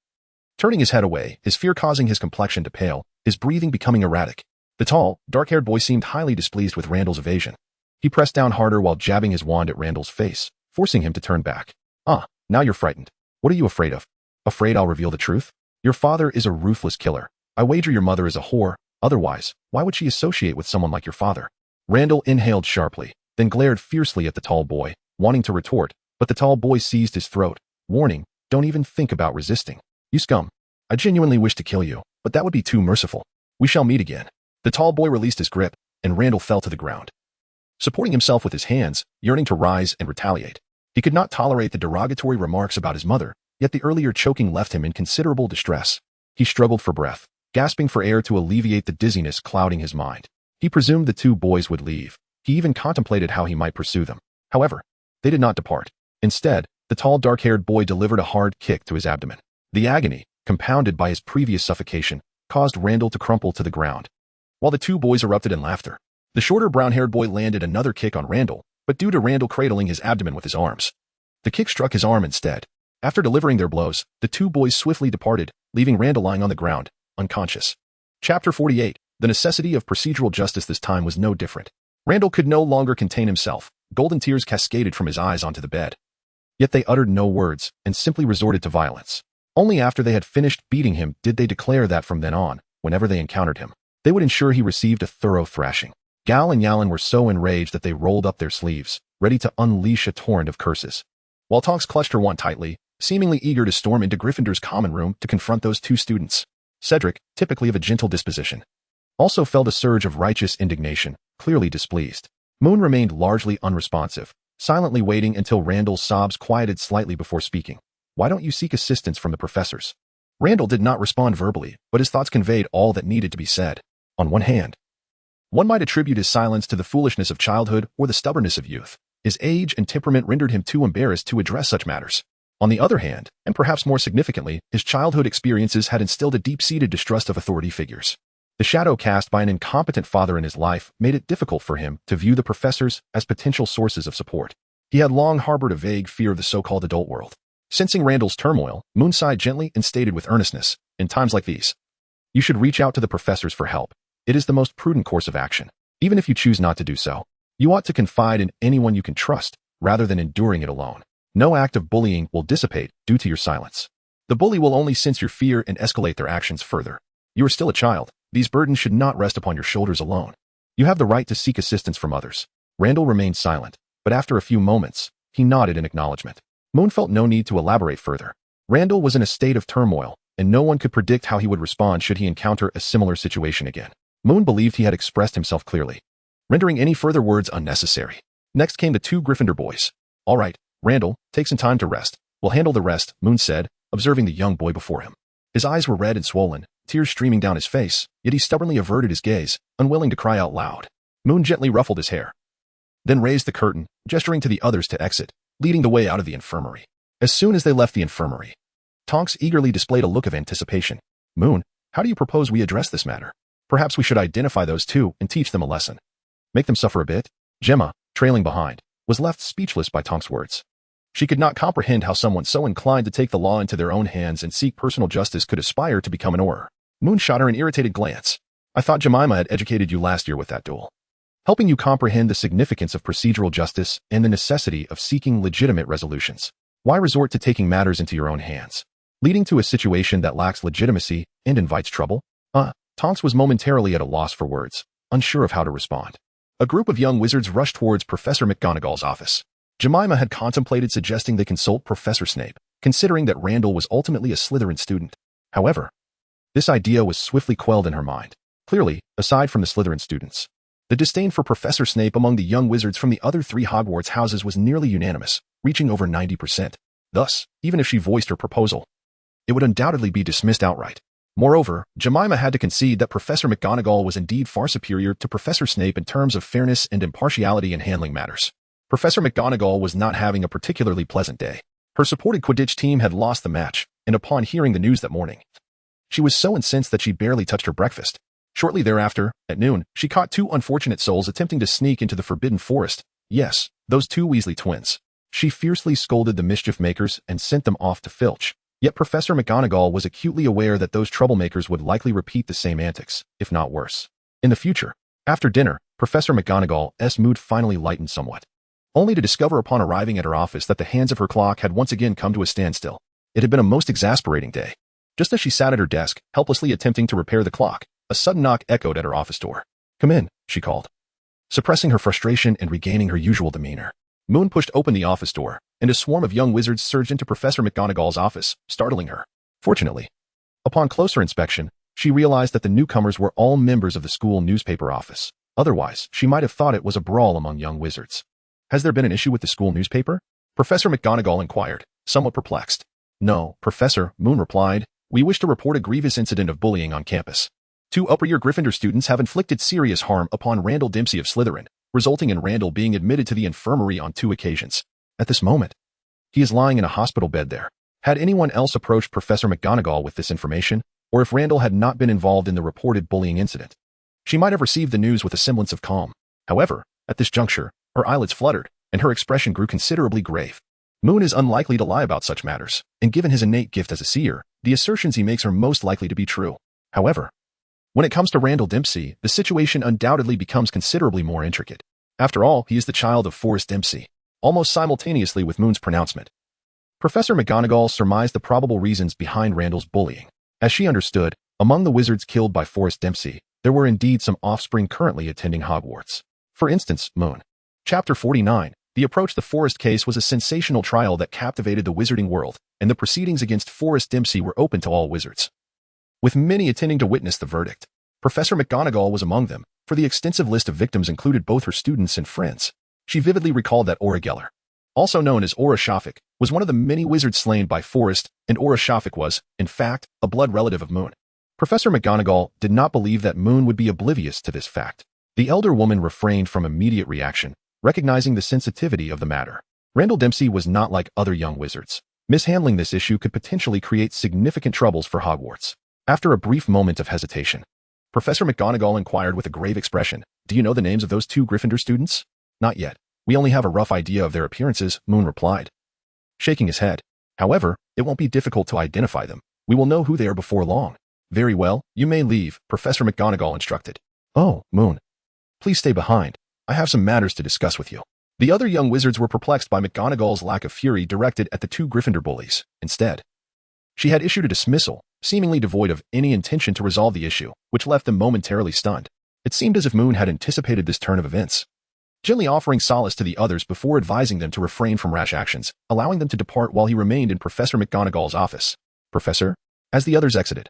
turning his head away, his fear causing his complexion to pale, his breathing becoming erratic. The tall, dark-haired boy seemed highly displeased with Randall's evasion. He pressed down harder while jabbing his wand at Randall's face, forcing him to turn back. "Ah, now you're frightened. What are you afraid of?" "Afraid I'll reveal the truth? Your father is a ruthless killer. I wager your mother is a whore. Otherwise, why would she associate with someone like your father?" Randall inhaled sharply, then glared fiercely at the tall boy, wanting to retort, but the tall boy seized his throat, warning, "Don't even think about resisting. You scum. I genuinely wish to kill you, but that would be too merciful. We shall meet again." The tall boy released his grip, and Randall fell to the ground, supporting himself with his hands, yearning to rise and retaliate. He could not tolerate the derogatory remarks about his mother, yet the earlier choking left him in considerable distress. He struggled for breath, gasping for air to alleviate the dizziness clouding his mind. He presumed the two boys would leave. He even contemplated how he might pursue them. However, they did not depart. Instead, the tall dark-haired boy delivered a hard kick to his abdomen. The agony, compounded by his previous suffocation, caused Randall to crumple to the ground, while the two boys erupted in laughter. The shorter brown-haired boy landed another kick on Randall, but due to Randall cradling his abdomen with his arms, the kick struck his arm instead. After delivering their blows, the two boys swiftly departed, leaving Randall lying on the ground, unconscious. Chapter 48. The necessity of procedural justice this time was no different. Randall could no longer contain himself. Golden tears cascaded from his eyes onto the bed. Yet they uttered no words, and simply resorted to violence. Only after they had finished beating him did they declare that from then on, whenever they encountered him. They would ensure he received a thorough thrashing. Gal and Yalin were so enraged that they rolled up their sleeves, ready to unleash a torrent of curses. While Tonks clutched her wand tightly, seemingly eager to storm into Gryffindor's common room to confront those two students. Cedric, typically of a gentle disposition, also felt a surge of righteous indignation, clearly displeased. Moon remained largely unresponsive, silently waiting until Randall's sobs quieted slightly before speaking. "Why don't you seek assistance from the professors?" Randall did not respond verbally, but his thoughts conveyed all that needed to be said. On one hand, one might attribute his silence to the foolishness of childhood or the stubbornness of youth. His age and temperament rendered him too embarrassed to address such matters. On the other hand, and perhaps more significantly, his childhood experiences had instilled a deep-seated distrust of authority figures. The shadow cast by an incompetent father in his life made it difficult for him to view the professors as potential sources of support. He had long harbored a vague fear of the so-called adult world. Sensing Randall's turmoil, Moon sighed gently and stated with earnestness, "In times like these, you should reach out to the professors for help. It is the most prudent course of action. Even if you choose not to do so, you ought to confide in anyone you can trust, rather than enduring it alone. No act of bullying will dissipate due to your silence. The bully will only sense your fear and escalate their actions further. You are still a child. These burdens should not rest upon your shoulders alone. You have the right to seek assistance from others." Randall remained silent, but after a few moments, he nodded in acknowledgement. Moon felt no need to elaborate further. Randall was in a state of turmoil, and no one could predict how he would respond should he encounter a similar situation again. Moon believed he had expressed himself clearly, rendering any further words unnecessary. Next came the two Gryffindor boys. "All right, Randall, take some time to rest. We'll handle the rest," Moon said, observing the young boy before him. His eyes were red and swollen, tears streaming down his face, yet he stubbornly averted his gaze, unwilling to cry out loud. Moon gently ruffled his hair, then raised the curtain, gesturing to the others to exit, leading the way out of the infirmary. As soon as they left the infirmary, Tonks eagerly displayed a look of anticipation. "Moon, how do you propose we address this matter? Perhaps we should identify those two and teach them a lesson. Make them suffer a bit?" Gemma, trailing behind, was left speechless by Tonks' words. She could not comprehend how someone so inclined to take the law into their own hands and seek personal justice could aspire to become an Auror. Moon shot her an irritated glance. "I thought Jemima had educated you last year with that duel, helping you comprehend the significance of procedural justice and the necessity of seeking legitimate resolutions. Why resort to taking matters into your own hands, leading to a situation that lacks legitimacy and invites trouble?" Tonks was momentarily at a loss for words, unsure of how to respond. A group of young wizards rushed towards Professor McGonagall's office. Jemima had contemplated suggesting they consult Professor Snape, considering that Randall was ultimately a Slytherin student. However, this idea was swiftly quelled in her mind. Clearly, aside from the Slytherin students, the disdain for Professor Snape among the young wizards from the other three Hogwarts houses was nearly unanimous, reaching over 90%. Thus, even if she voiced her proposal, it would undoubtedly be dismissed outright. Moreover, Jemima had to concede that Professor McGonagall was indeed far superior to Professor Snape in terms of fairness and impartiality in handling matters. Professor McGonagall was not having a particularly pleasant day. Her supported Quidditch team had lost the match, and upon hearing the news that morning, she was so incensed that she barely touched her breakfast. Shortly thereafter, at noon, she caught two unfortunate souls attempting to sneak into the Forbidden Forest. Yes, those two Weasley twins. She fiercely scolded the mischief makers and sent them off to Filch. Yet Professor McGonagall was acutely aware that those troublemakers would likely repeat the same antics, if not worse, in the future. After dinner, Professor McGonagall's mood finally lightened somewhat, only to discover upon arriving at her office that the hands of her clock had once again come to a standstill. It had been a most exasperating day. Just as she sat at her desk, helplessly attempting to repair the clock, a sudden knock echoed at her office door. "Come in," she called, suppressing her frustration and regaining her usual demeanor. Moon pushed open the office door, and a swarm of young wizards surged into Professor McGonagall's office, startling her. Fortunately, upon closer inspection, she realized that the newcomers were all members of the school newspaper office. Otherwise, she might have thought it was a brawl among young wizards. "Has there been an issue with the school newspaper?" Professor McGonagall inquired, somewhat perplexed. "No, Professor," Moon replied. "We wish to report a grievous incident of bullying on campus. Two upper-year Gryffindor students have inflicted serious harm upon Randall Dempsey of Slytherin, resulting in Randall being admitted to the infirmary on 2 occasions. At this moment, he is lying in a hospital bed there." Had anyone else approached Professor McGonagall with this information, or if Randall had not been involved in the reported bullying incident, she might have received the news with a semblance of calm. However, at this juncture, her eyelids fluttered, and her expression grew considerably grave. Moon is unlikely to lie about such matters, and given his innate gift as a seer, the assertions he makes are most likely to be true. However, when it comes to Randall Dempsey, the situation undoubtedly becomes considerably more intricate. After all, he is the child of Forrest Dempsey. Almost simultaneously with Moon's pronouncement, Professor McGonagall surmised the probable reasons behind Randall's bullying. As she understood, Among the wizards killed by Forrest Dempsey, there were indeed some offspring currently attending Hogwarts. For instance, Moon. Chapter 49. The approach to the Forrest case was a sensational trial that captivated the wizarding world, and the proceedings against Forrest Dempsey were open to all wizards, with many attending to witness the verdict. Professor McGonagall was among them, for the extensive list of victims included both her students and friends. She vividly recalled that Aura Geller, also known as Aura Shafik, was one of the many wizards slain by Forrest, and Aura Shafik was, in fact, a blood relative of Moon. Professor McGonagall did not believe that Moon would be oblivious to this fact. The elder woman refrained from immediate reaction, recognizing the sensitivity of the matter. Randall Dempsey was not like other young wizards. Mishandling this issue could potentially create significant troubles for Hogwarts. After a brief moment of hesitation, Professor McGonagall inquired with a grave expression, "Do you know the names of those 2 Gryffindor students?" "Not yet. We only have a rough idea of their appearances," Moon replied, shaking his head. "However, it won't be difficult to identify them. We will know who they are before long." "Very well, you may leave," Professor McGonagall instructed. "Oh, Moon. Please stay behind. I have some matters to discuss with you." The other young wizards were perplexed by McGonagall's lack of fury directed at the 2 Gryffindor bullies. Instead, she had issued a dismissal, seemingly devoid of any intention to resolve the issue, which left them momentarily stunned. It seemed as if Moon had anticipated this turn of events, gently offering solace to the others before advising them to refrain from rash actions, allowing them to depart while he remained in Professor McGonagall's office. "Professor?" As the others exited,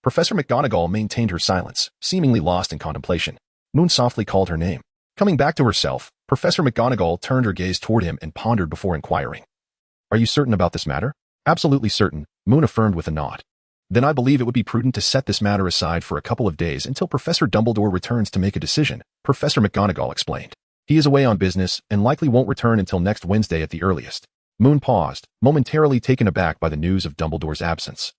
Professor McGonagall maintained her silence, seemingly lost in contemplation. Moon softly called her name. Coming back to herself, Professor McGonagall turned her gaze toward him and pondered before inquiring, "Are you certain about this matter?" "Absolutely certain," Moon affirmed with a nod. "Then I believe it would be prudent to set this matter aside for a couple of days until Professor Dumbledore returns to make a decision," Professor McGonagall explained. "He is away on business and likely won't return until next Wednesday at the earliest." Moon paused, momentarily taken aback by the news of Dumbledore's absence,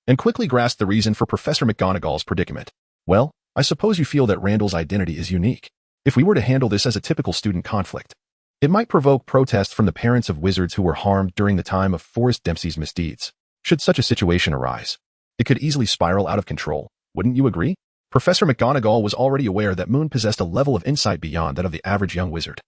and quickly grasped the reason for Professor McGonagall's predicament. "Well, I suppose you feel that Randall's identity is unique. If we were to handle this as a typical student conflict, it might provoke protest from the parents of wizards who were harmed during the time of Forrest Dempsey's misdeeds. Should such a situation arise, it could easily spiral out of control. Wouldn't you agree?" Professor McGonagall was already aware that Moon possessed a level of insight beyond that of the average young wizard,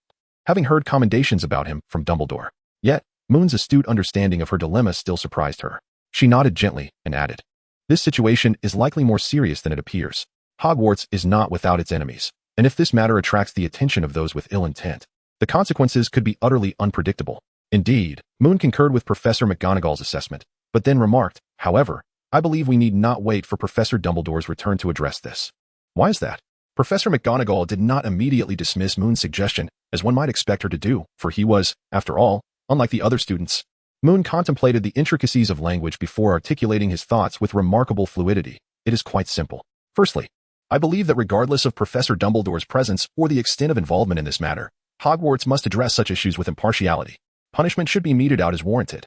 having heard commendations about him from Dumbledore. Yet, Moon's astute understanding of her dilemma still surprised her. She nodded gently and added, "This situation is likely more serious than it appears. Hogwarts is not without its enemies, and if this matter attracts the attention of those with ill intent, the consequences could be utterly unpredictable." Indeed, Moon concurred with Professor McGonagall's assessment, but then remarked, "However, I believe we need not wait for Professor Dumbledore's return to address this." "Why is that?" Professor McGonagall did not immediately dismiss Moon's suggestion, as one might expect her to do, for he was, after all, unlike the other students. Moon contemplated the intricacies of language before articulating his thoughts with remarkable fluidity. "It is quite simple. Firstly, I believe that regardless of Professor Dumbledore's presence or the extent of involvement in this matter, Hogwarts must address such issues with impartiality. Punishment should be meted out as warranted.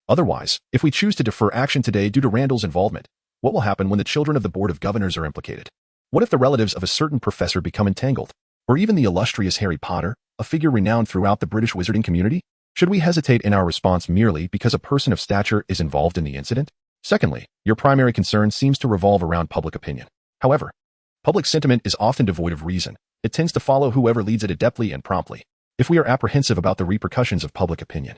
Otherwise, if we choose to defer action today due to Randall's involvement, what will happen when the children of the Board of Governors are implicated? What if the relatives of a certain professor become entangled? Or even the illustrious Harry Potter, a figure renowned throughout the British wizarding community? Should we hesitate in our response merely because a person of stature is involved in the incident? Secondly, your primary concern seems to revolve around public opinion. However, public sentiment is often devoid of reason. It tends to follow whoever leads it adeptly and promptly. If we are apprehensive about the repercussions of public opinion,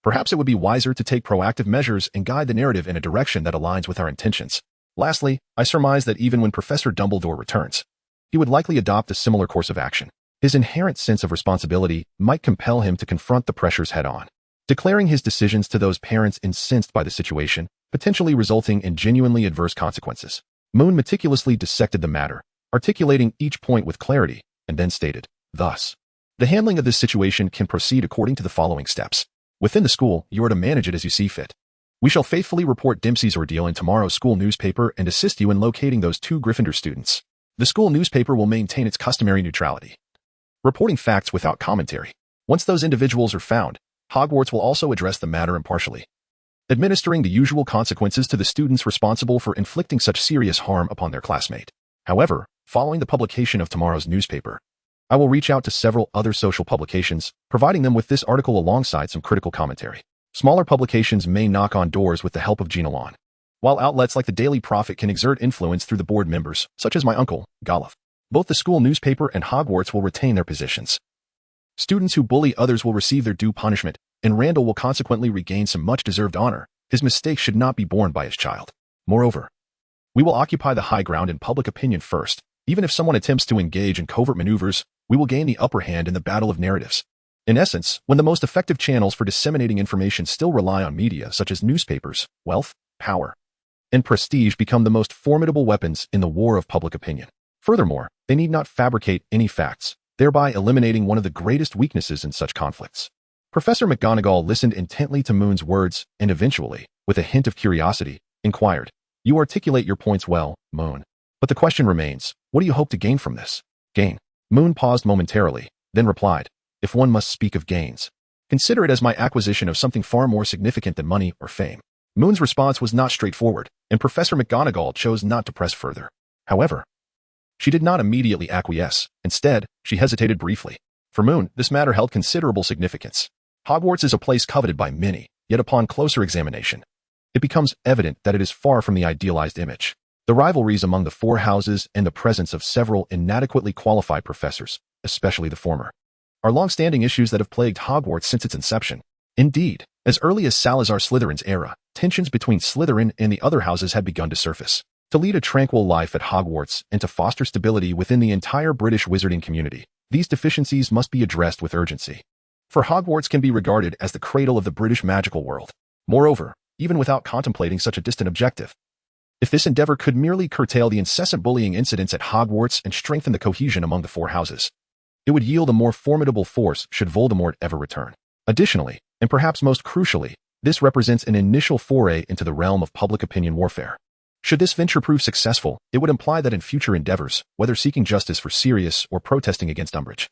perhaps it would be wiser to take proactive measures and guide the narrative in a direction that aligns with our intentions. Lastly, I surmise that even when Professor Dumbledore returns, he would likely adopt a similar course of action. His inherent sense of responsibility might compel him to confront the pressures head-on, declaring his decisions to those parents incensed by the situation, potentially resulting in genuinely adverse consequences. Moon meticulously dissected the matter, articulating each point with clarity, and then stated, "Thus, the handling of this situation can proceed according to the following steps. Within the school, you are to manage it as you see fit. We shall faithfully report Dempsey's ordeal in tomorrow's school newspaper and assist you in locating those 2 Gryffindor students. The school newspaper will maintain its customary neutrality, reporting facts without commentary. Once those individuals are found, Hogwarts will also address the matter impartially, administering the usual consequences to the students responsible for inflicting such serious harm upon their classmate. However, following the publication of tomorrow's newspaper, I will reach out to several other social publications, providing them with this article alongside some critical commentary. Smaller publications may knock on doors with the help of Gina Lawn, while outlets like the Daily Prophet can exert influence through the board members, such as my uncle, Golov. Both the school newspaper and Hogwarts will retain their positions. Students who bully others will receive their due punishment, and Randall will consequently regain some much-deserved honor. His mistakes should not be borne by his child. Moreover, We will occupy the high ground in public opinion first. Even if someone attempts to engage in covert maneuvers, we will gain the upper hand in the battle of narratives. In essence, when the most effective channels for disseminating information still rely on media such as newspapers, wealth, power, and prestige become the most formidable weapons in the war of public opinion. Furthermore, they need not fabricate any facts, thereby eliminating one of the greatest weaknesses in such conflicts. Professor McGonagall listened intently to Moon's words and eventually, with a hint of curiosity, inquired, "You articulate your points well, Moon. But the question remains, what do you hope to gain from this?" "Gain?" Moon paused momentarily, then replied, "If one must speak of gains, consider it as my acquisition of something far more significant than money or fame." Moon's response was not straightforward, and Professor McGonagall chose not to press further. However, she did not immediately acquiesce. Instead, she hesitated briefly. For Moon, this matter held considerable significance. Hogwarts is a place coveted by many, yet upon closer examination, it becomes evident that it is far from the idealized image. The rivalries among the four houses and the presence of several inadequately qualified professors, especially the former, are long-standing issues that have plagued Hogwarts since its inception. Indeed, as early as Salazar Slytherin's era, tensions between Slytherin and the other houses had begun to surface. To lead a tranquil life at Hogwarts and to foster stability within the entire British wizarding community, these deficiencies must be addressed with urgency. For Hogwarts can be regarded as the cradle of the British magical world. Moreover, even without contemplating such a distant objective, if this endeavor could merely curtail the incessant bullying incidents at Hogwarts and strengthen the cohesion among the four houses, it would yield a more formidable force should Voldemort ever return. Additionally, and perhaps most crucially, this represents an initial foray into the realm of public opinion warfare. Should this venture prove successful, it would imply that in future endeavors, whether seeking justice for Sirius or protesting against Umbridge,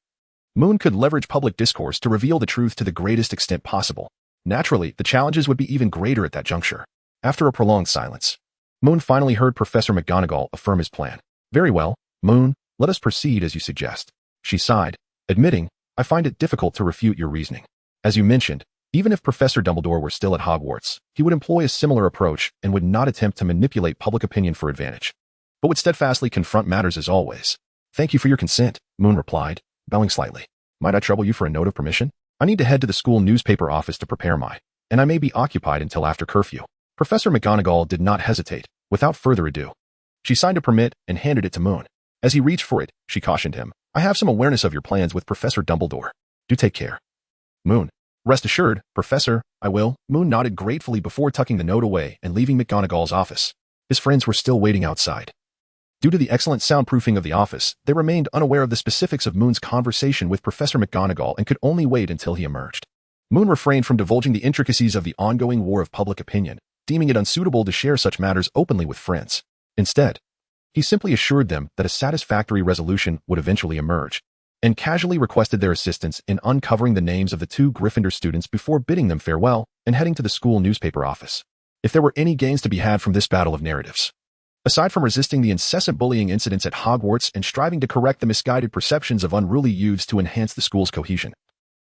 Moon could leverage public discourse to reveal the truth to the greatest extent possible. Naturally, the challenges would be even greater at that juncture. After a prolonged silence, Moon finally heard Professor McGonagall affirm his plan. "Very well, Moon, let us proceed as you suggest." She sighed, admitting, "I find it difficult to refute your reasoning. As you mentioned, even if Professor Dumbledore were still at Hogwarts, he would employ a similar approach and would not attempt to manipulate public opinion for advantage, but would steadfastly confront matters as always." "Thank you for your consent," Moon replied, bowing slightly. "Might I trouble you for a note of permission? I need to head to the school newspaper office to prepare and I may be occupied until after curfew." Professor McGonagall did not hesitate. Without further ado, she signed a permit and handed it to Moon. As he reached for it, she cautioned him, "I have some awareness of your plans with Professor Dumbledore. Do take care." Moon, "Rest assured, Professor, I will." Moon nodded gratefully before tucking the note away and leaving McGonagall's office. His friends were still waiting outside. Due to the excellent soundproofing of the office, they remained unaware of the specifics of Moon's conversation with Professor McGonagall and could only wait until he emerged. Moon refrained from divulging the intricacies of the ongoing war of public opinion, deeming it unsuitable to share such matters openly with friends. Instead, he simply assured them that a satisfactory resolution would eventually emerge, and casually requested their assistance in uncovering the names of the two Gryffindor students before bidding them farewell and heading to the school newspaper office. If there were any gains to be had from this battle of narratives, aside from resisting the incessant bullying incidents at Hogwarts and striving to correct the misguided perceptions of unruly youths to enhance the school's cohesion,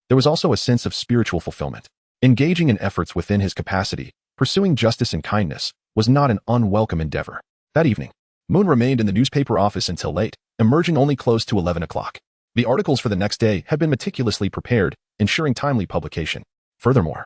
there was also a sense of spiritual fulfillment. Engaging in efforts within his capacity, pursuing justice and kindness, was not an unwelcome endeavor. That evening, Moon remained in the newspaper office until late, emerging only close to 11 o'clock. The articles for the next day had been meticulously prepared, ensuring timely publication. Furthermore,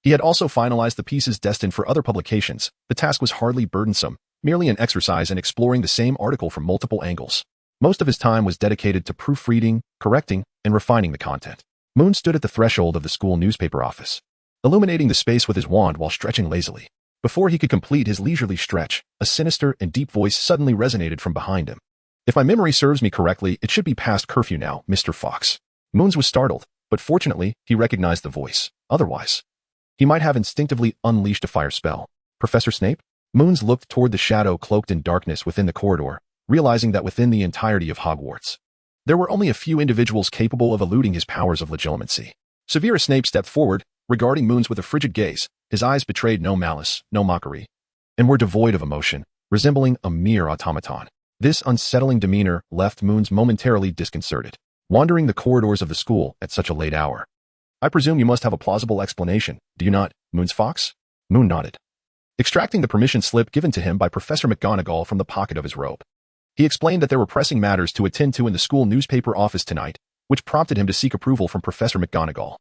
he had also finalized the pieces destined for other publications. The task was hardly burdensome, merely an exercise in exploring the same article from multiple angles. Most of his time was dedicated to proofreading, correcting, and refining the content. Moon stood at the threshold of the school newspaper office, illuminating the space with his wand while stretching lazily. Before he could complete his leisurely stretch, a sinister and deep voice suddenly resonated from behind him. "If my memory serves me correctly, it should be past curfew now, Mr. Fox." Moons was startled, but fortunately, he recognized the voice. Otherwise, he might have instinctively unleashed a fire spell. "Professor Snape?" Moons looked toward the shadow cloaked in darkness within the corridor, realizing that within the entirety of Hogwarts, there were only a few individuals capable of eluding his powers of legilimency. Severus Snape stepped forward, regarding Moons with a frigid gaze. His eyes betrayed no malice, no mockery, and were devoid of emotion, resembling a mere automaton. This unsettling demeanor left Moons momentarily disconcerted, wandering the corridors of the school at such a late hour. "I presume you must have a plausible explanation, do you not, Moons Fox?" Moon nodded, extracting the permission slip given to him by Professor McGonagall from the pocket of his robe. He explained that there were pressing matters to attend to in the school newspaper office tonight, which prompted him to seek approval from Professor McGonagall,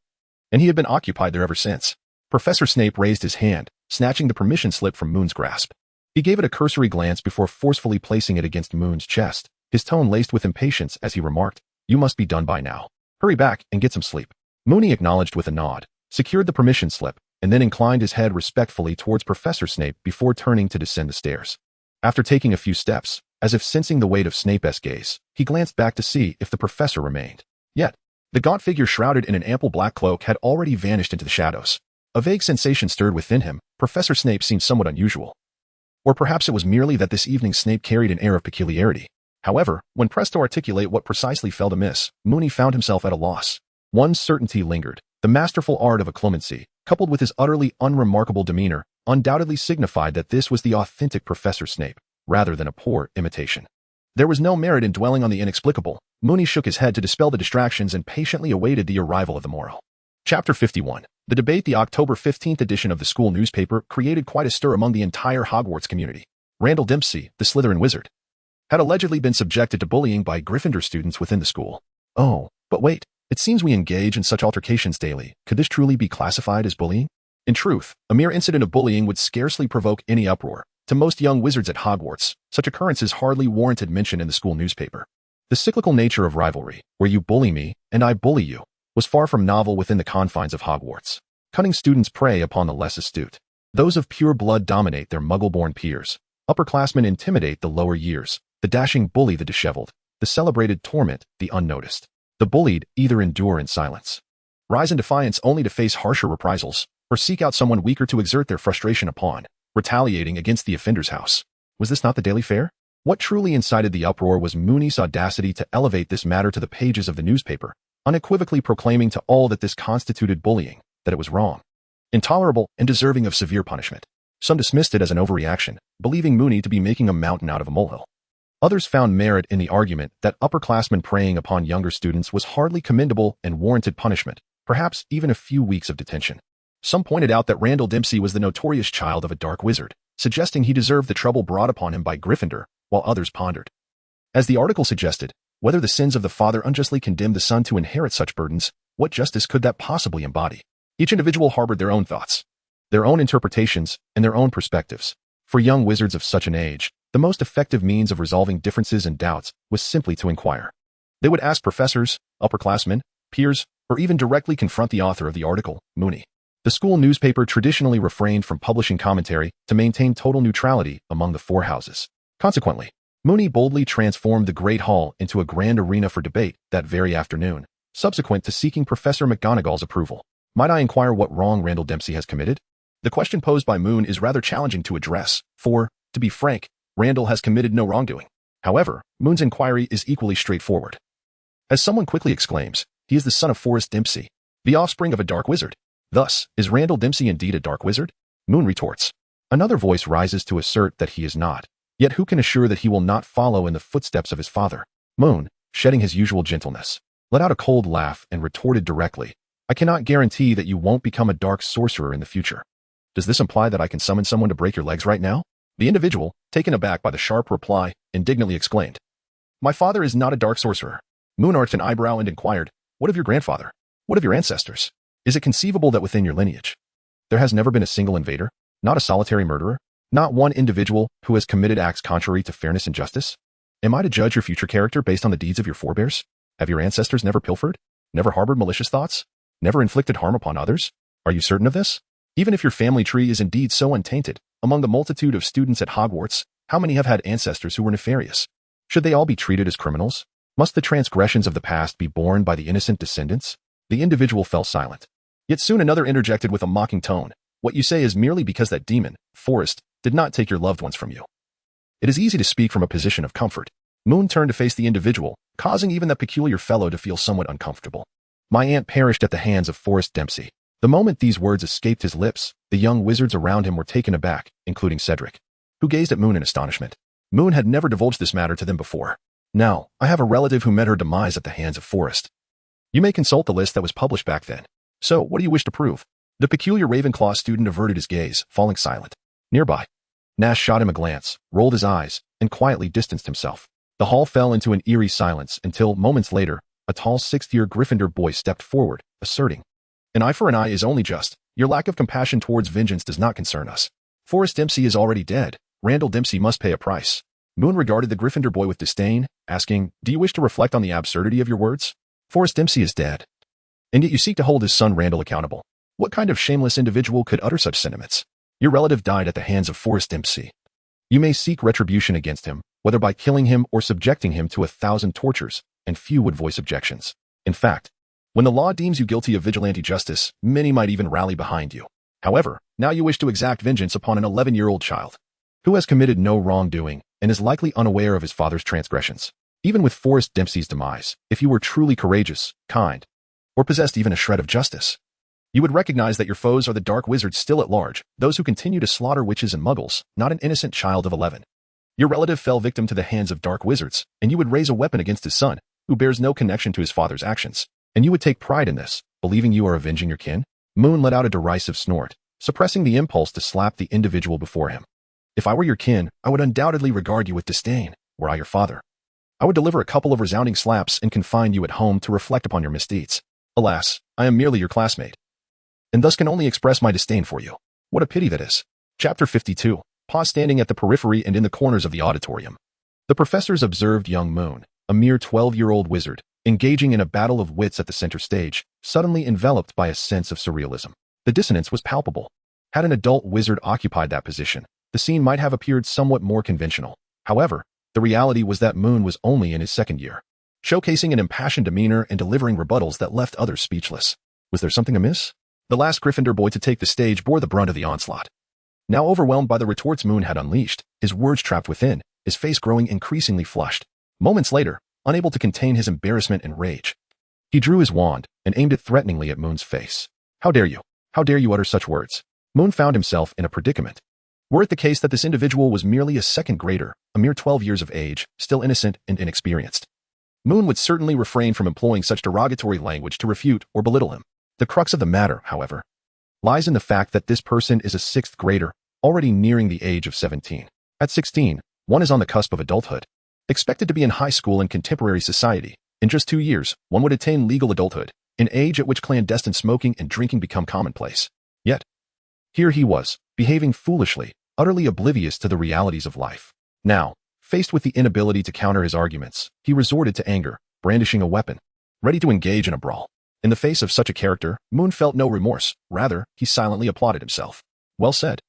and he had been occupied there ever since. Professor Snape raised his hand, snatching the permission slip from Moon's grasp. He gave it a cursory glance before forcefully placing it against Moon's chest, his tone laced with impatience as he remarked, "You must be done by now. Hurry back and get some sleep." Mooney acknowledged with a nod, secured the permission slip, and then inclined his head respectfully towards Professor Snape before turning to descend the stairs. After taking a few steps, as if sensing the weight of Snape's gaze, he glanced back to see if the professor remained. Yet, the gaunt figure shrouded in an ample black cloak had already vanished into the shadows. A vague sensation stirred within him. Professor Snape seemed somewhat unusual. Or perhaps it was merely that this evening Snape carried an air of peculiarity. However, when pressed to articulate what precisely felt amiss, Mooney found himself at a loss. One certainty lingered. The masterful art of occlumency, coupled with his utterly unremarkable demeanor, undoubtedly signified that this was the authentic Professor Snape, rather than a poor imitation. There was no merit in dwelling on the inexplicable. Mooney shook his head to dispel the distractions and patiently awaited the arrival of the morrow. Chapter 51. The debate. The October 15th edition of the school newspaper created quite a stir among the entire Hogwarts community. Randall Dempsey, the Slytherin wizard, had allegedly been subjected to bullying by Gryffindor students within the school. Oh, but wait, it seems we engage in such altercations daily. Could this truly be classified as bullying? In truth, a mere incident of bullying would scarcely provoke any uproar. To most young wizards at Hogwarts, such occurrences hardly warranted mention in the school newspaper. The cyclical nature of rivalry, where you bully me and I bully you, was far from novel within the confines of Hogwarts. Cunning students prey upon the less astute. Those of pure blood dominate their muggle-born peers. Upperclassmen intimidate the lower years. The dashing bully the disheveled. The celebrated torment the unnoticed. The bullied either endure in silence, rise in defiance only to face harsher reprisals, or seek out someone weaker to exert their frustration upon, retaliating against the offender's house. Was this not the daily fare? What truly incited the uproar was Mooney's audacity to elevate this matter to the pages of the newspaper, unequivocally proclaiming to all that this constituted bullying, that it was wrong, intolerable, and deserving of severe punishment. Some dismissed it as an overreaction, believing Mooney to be making a mountain out of a molehill. Others found merit in the argument that upperclassmen preying upon younger students was hardly commendable and warranted punishment, perhaps even a few weeks of detention. Some pointed out that Randall Dempsey was the notorious child of a dark wizard, suggesting he deserved the trouble brought upon him by Gryffindor, while others pondered, as the article suggested, whether the sins of the father unjustly condemned the son to inherit such burdens. What justice could that possibly embody? Each individual harbored their own thoughts, their own interpretations, and their own perspectives. For young wizards of such an age, the most effective means of resolving differences and doubts was simply to inquire. They would ask professors, upperclassmen, peers, or even directly confront the author of the article, Mooney. The school newspaper traditionally refrained from publishing commentary to maintain total neutrality among the four houses. Consequently, Mooney boldly transformed the Great Hall into a grand arena for debate that very afternoon, subsequent to seeking Professor McGonagall's approval. Might I inquire what wrong Randall Dempsey has committed? The question posed by Moon is rather challenging to address, for, to be frank, Randall has committed no wrongdoing. However, Moon's inquiry is equally straightforward. As someone quickly exclaims, he is the son of Forrest Dempsey, the offspring of a dark wizard. Thus, is Randall Dempsey indeed a dark wizard? Moon retorts. Another voice rises to assert that he is not. Yet who can assure that he will not follow in the footsteps of his father? Moon, shedding his usual gentleness, let out a cold laugh and retorted directly, I cannot guarantee that you won't become a dark sorcerer in the future. Does this imply that I can summon someone to break your legs right now? The individual, taken aback by the sharp reply, indignantly exclaimed, My father is not a dark sorcerer. Moon arched an eyebrow and inquired, What of your grandfather? What of your ancestors? Is it conceivable that within your lineage, there has never been a single invader, not a solitary murderer, not one individual who has committed acts contrary to fairness and justice? Am I to judge your future character based on the deeds of your forebears? Have your ancestors never pilfered? Never harbored malicious thoughts? Never inflicted harm upon others? Are you certain of this? Even if your family tree is indeed so untainted, among the multitude of students at Hogwarts, how many have had ancestors who were nefarious? Should they all be treated as criminals? Must the transgressions of the past be borne by the innocent descendants? The individual fell silent. Yet soon another interjected with a mocking tone, What you say is merely because that demon, Forrest, did not take your loved ones from you. It is easy to speak from a position of comfort. Moon turned to face the individual, causing even that peculiar fellow to feel somewhat uncomfortable. My aunt perished at the hands of Forrest Dempsey. The moment these words escaped his lips, the young wizards around him were taken aback, including Cedric, who gazed at Moon in astonishment. Moon had never divulged this matter to them before. Now, I have a relative who met her demise at the hands of Forrest. You may consult the list that was published back then. So, what do you wish to prove? The peculiar Ravenclaw student averted his gaze, falling silent. Nearby, Nash shot him a glance, rolled his eyes, and quietly distanced himself. The hall fell into an eerie silence until, moments later, a tall sixth-year Gryffindor boy stepped forward, asserting, An eye for an eye is only just. Your lack of compassion towards vengeance does not concern us. Forrest Dempsey is already dead. Randall Dempsey must pay a price. Moon regarded the Gryffindor boy with disdain, asking, "Do you wish to reflect on the absurdity of your words? Forrest Dempsey is dead. And yet you seek to hold his son Randall accountable. What kind of shameless individual could utter such sentiments? Your relative died at the hands of Forrest Dempsey. You may seek retribution against him, whether by killing him or subjecting him to 1,000 tortures, and few would voice objections. In fact, when the law deems you guilty of vigilante justice, many might even rally behind you. However, now you wish to exact vengeance upon an 11-year-old child who has committed no wrongdoing and is likely unaware of his father's transgressions. Even with Forrest Dempsey's demise, if you were truly courageous, kind, or possessed even a shred of justice, you would recognize that your foes are the dark wizards still at large, those who continue to slaughter witches and muggles, not an innocent child of 11. Your relative fell victim to the hands of dark wizards, and you would raise a weapon against his son, who bears no connection to his father's actions, and you would take pride in this, believing you are avenging your kin? Moon let out a derisive snort, suppressing the impulse to slap the individual before him. If I were your kin, I would undoubtedly regard you with disdain, were I your father. I would deliver a couple of resounding slaps and confine you at home to reflect upon your misdeeds. Alas, I am merely your classmate, and thus can only express my disdain for you. What a pity that is. Chapter 52. Pause standing at the periphery and in the corners of the auditorium. The professors observed young Moon, a mere 12-year-old wizard, engaging in a battle of wits at the center stage, suddenly enveloped by a sense of surrealism. The dissonance was palpable. Had an adult wizard occupied that position, the scene might have appeared somewhat more conventional. However, the reality was that Moon was only in his second year, showcasing an impassioned demeanor and delivering rebuttals that left others speechless. Was there something amiss? The last Gryffindor boy to take the stage bore the brunt of the onslaught. Now overwhelmed by the retorts Moon had unleashed, his words trapped within, his face growing increasingly flushed. Moments later, unable to contain his embarrassment and rage, he drew his wand and aimed it threateningly at Moon's face. How dare you? How dare you utter such words? Moon found himself in a predicament. Were it the case that this individual was merely a second grader, a mere 12 years of age, still innocent and inexperienced, Moon would certainly refrain from employing such derogatory language to refute or belittle him. The crux of the matter, however, lies in the fact that this person is a sixth grader, already nearing the age of 17. At 16, one is on the cusp of adulthood. Expected to be in high school in contemporary society, in just 2 years, one would attain legal adulthood, an age at which clandestine smoking and drinking become commonplace. Yet, here he was, behaving foolishly, utterly oblivious to the realities of life. Now, faced with the inability to counter his arguments, he resorted to anger, brandishing a weapon, ready to engage in a brawl. In the face of such a character, Moon felt no remorse. Rather, he silently applauded himself. Well said.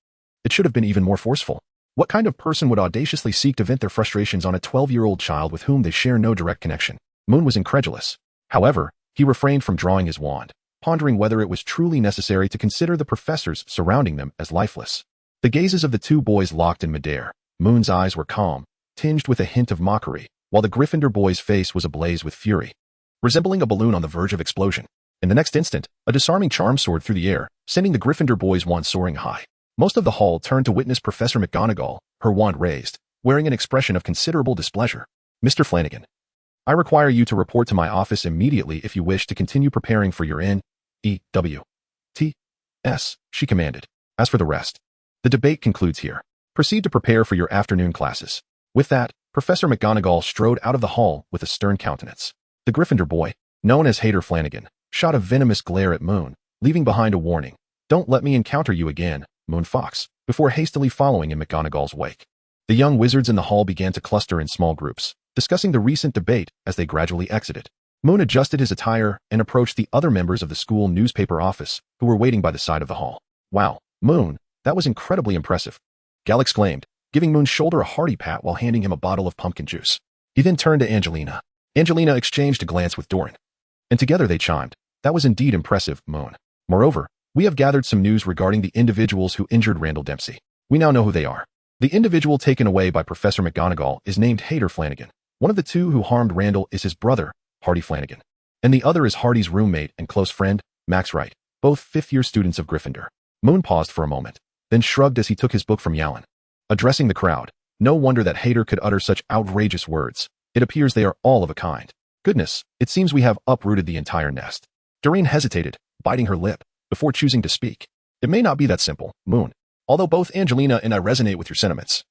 It should have been even more forceful. What kind of person would audaciously seek to vent their frustrations on a 12-year-old child with whom they share no direct connection? Moon was incredulous. However, he refrained from drawing his wand, pondering whether it was truly necessary to consider the professors surrounding them as lifeless. The gazes of the two boys locked in midair. Moon's eyes were calm, tinged with a hint of mockery, while the Gryffindor boy's face was ablaze with fury, resembling a balloon on the verge of explosion. In the next instant, a disarming charm soared through the air, sending the Gryffindor boy's wand soaring high. Most of the hall turned to witness Professor McGonagall, her wand raised, wearing an expression of considerable displeasure. Mr. Flanagan, I require you to report to my office immediately if you wish to continue preparing for your N.E.W.T.S., she commanded. As for the rest, the debate concludes here. Proceed to prepare for your afternoon classes. With that, Professor McGonagall strode out of the hall with a stern countenance. The Gryffindor boy, known as Hater Flanagan, shot a venomous glare at Moon, leaving behind a warning. Don't let me encounter you again, Moon Fox, before hastily following in McGonagall's wake. The young wizards in the hall began to cluster in small groups, discussing the recent debate as they gradually exited. Moon adjusted his attire and approached the other members of the school newspaper office, who were waiting by the side of the hall. Wow, Moon, that was incredibly impressive, Gal exclaimed, giving Moon's shoulder a hearty pat while handing him a bottle of pumpkin juice. He then turned to Angelina. Angelina exchanged a glance with Doran, and together they chimed. That was indeed impressive, Moon. Moreover, we have gathered some news regarding the individuals who injured Randall Dempsey. We now know who they are. The individual taken away by Professor McGonagall is named Hater Flanagan. One of the two who harmed Randall is his brother, Hardy Flanagan, and the other is Hardy's roommate and close friend, Max Wright, both fifth-year students of Gryffindor. Moon paused for a moment, then shrugged as he took his book from Yalan. Addressing the crowd, no wonder that Hater could utter such outrageous words. It appears they are all of a kind. Goodness, it seems we have uprooted the entire nest. Doreen hesitated, biting her lip, before choosing to speak. It may not be that simple, Moon, although both Angelina and I resonate with your sentiments.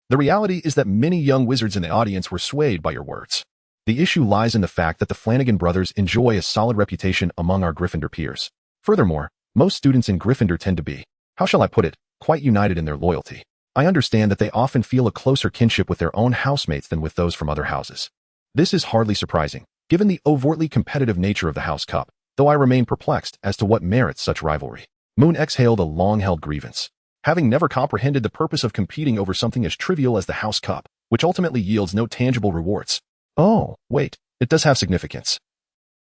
The reality is that many young wizards in the audience were swayed by your words. The issue lies in the fact that the Flanagan brothers enjoy a solid reputation among our Gryffindor peers. Furthermore, most students in Gryffindor tend to be, how shall I put it, quite united in their loyalty. I understand that they often feel a closer kinship with their own housemates than with those from other houses. This is hardly surprising, given the overtly competitive nature of the House Cup, though I remain perplexed as to what merits such rivalry. Moon exhaled a long-held grievance. Having never comprehended the purpose of competing over something as trivial as the House Cup, which ultimately yields no tangible rewards. Oh, wait, it does have significance.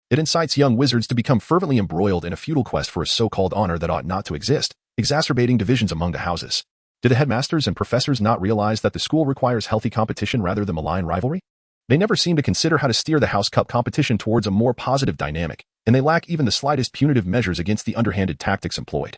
It incites young wizards to become fervently embroiled in a futile quest for a so-called honor that ought not to exist, exacerbating divisions among the houses. Did the headmasters and professors not realize that the school requires healthy competition rather than malign rivalry? They never seem to consider how to steer the House Cup competition towards a more positive dynamic, and they lack even the slightest punitive measures against the underhanded tactics employed.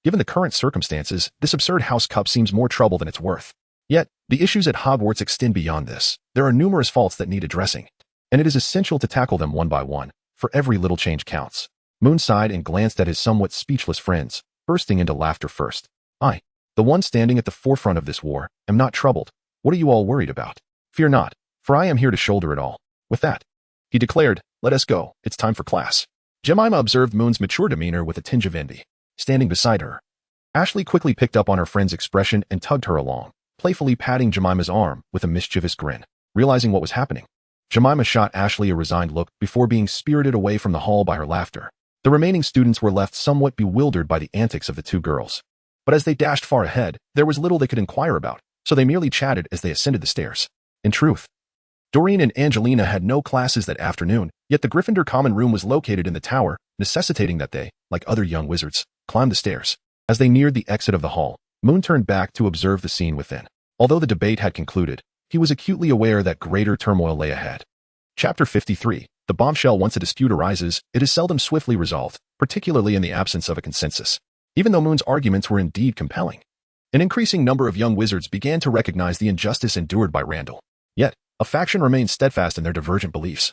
Given the current circumstances, this absurd House Cup seems more trouble than it's worth. Yet, the issues at Hogwarts extend beyond this. There are numerous faults that need addressing, and it is essential to tackle them one by one, for every little change counts. Moon sighed and glanced at his somewhat speechless friends, bursting into laughter first. I, the one standing at the forefront of this war, am not troubled. What are you all worried about? Fear not, for I am here to shoulder it all. With that, he declared, let us go, it's time for class. Jemima observed Moon's mature demeanor with a tinge of envy. Standing beside her, Ashley quickly picked up on her friend's expression and tugged her along, playfully patting Jemima's arm with a mischievous grin. Realizing what was happening, Jemima shot Ashley a resigned look before being spirited away from the hall by her laughter. The remaining students were left somewhat bewildered by the antics of the two girls. But as they dashed far ahead, there was little they could inquire about, so they merely chatted as they ascended the stairs. In truth, Doreen and Angelina had no classes that afternoon, yet the Gryffindor common room was located in the tower, necessitating that they, like other young wizards, climb the stairs. As they neared the exit of the hall, Moon turned back to observe the scene within. Although the debate had concluded, he was acutely aware that greater turmoil lay ahead. Chapter 53. The bombshell. Once a dispute arises, it is seldom swiftly resolved, particularly in the absence of a consensus. Even though Moon's arguments were indeed compelling, an increasing number of young wizards began to recognize the injustice endured by Randall. Yet, a faction remained steadfast in their divergent beliefs,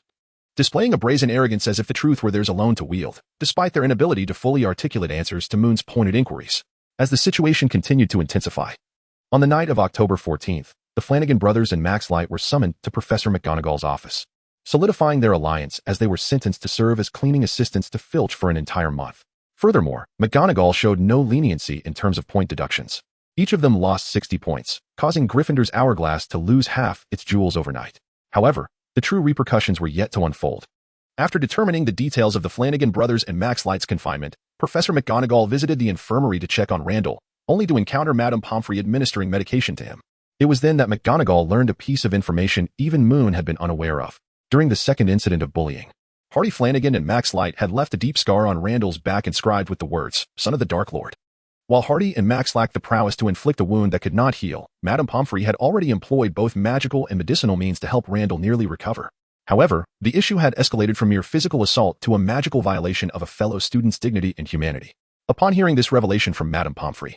displaying a brazen arrogance as if the truth were theirs alone to wield, despite their inability to fully articulate answers to Moon's pointed inquiries. As the situation continued to intensify, on the night of October 14th, the Flanagan brothers and Max Light were summoned to Professor McGonagall's office, solidifying their alliance as they were sentenced to serve as cleaning assistants to Filch for an entire month. Furthermore, McGonagall showed no leniency in terms of point deductions. Each of them lost 60 points, causing Gryffindor's hourglass to lose half its jewels overnight. However, the true repercussions were yet to unfold. After determining the details of the Flanagan brothers and Max Light's confinement, Professor McGonagall visited the infirmary to check on Randall, only to encounter Madame Pomfrey administering medication to him. It was then that McGonagall learned a piece of information even Moon had been unaware of. During the second incident of bullying, Hardy Flanagan and Max Light had left a deep scar on Randall's back inscribed with the words, Son of the Dark Lord. While Hardy and Max lacked the prowess to inflict a wound that could not heal, Madame Pomfrey had already employed both magical and medicinal means to help Randall nearly recover. However, the issue had escalated from mere physical assault to a magical violation of a fellow student's dignity and humanity. Upon hearing this revelation from Madame Pomfrey,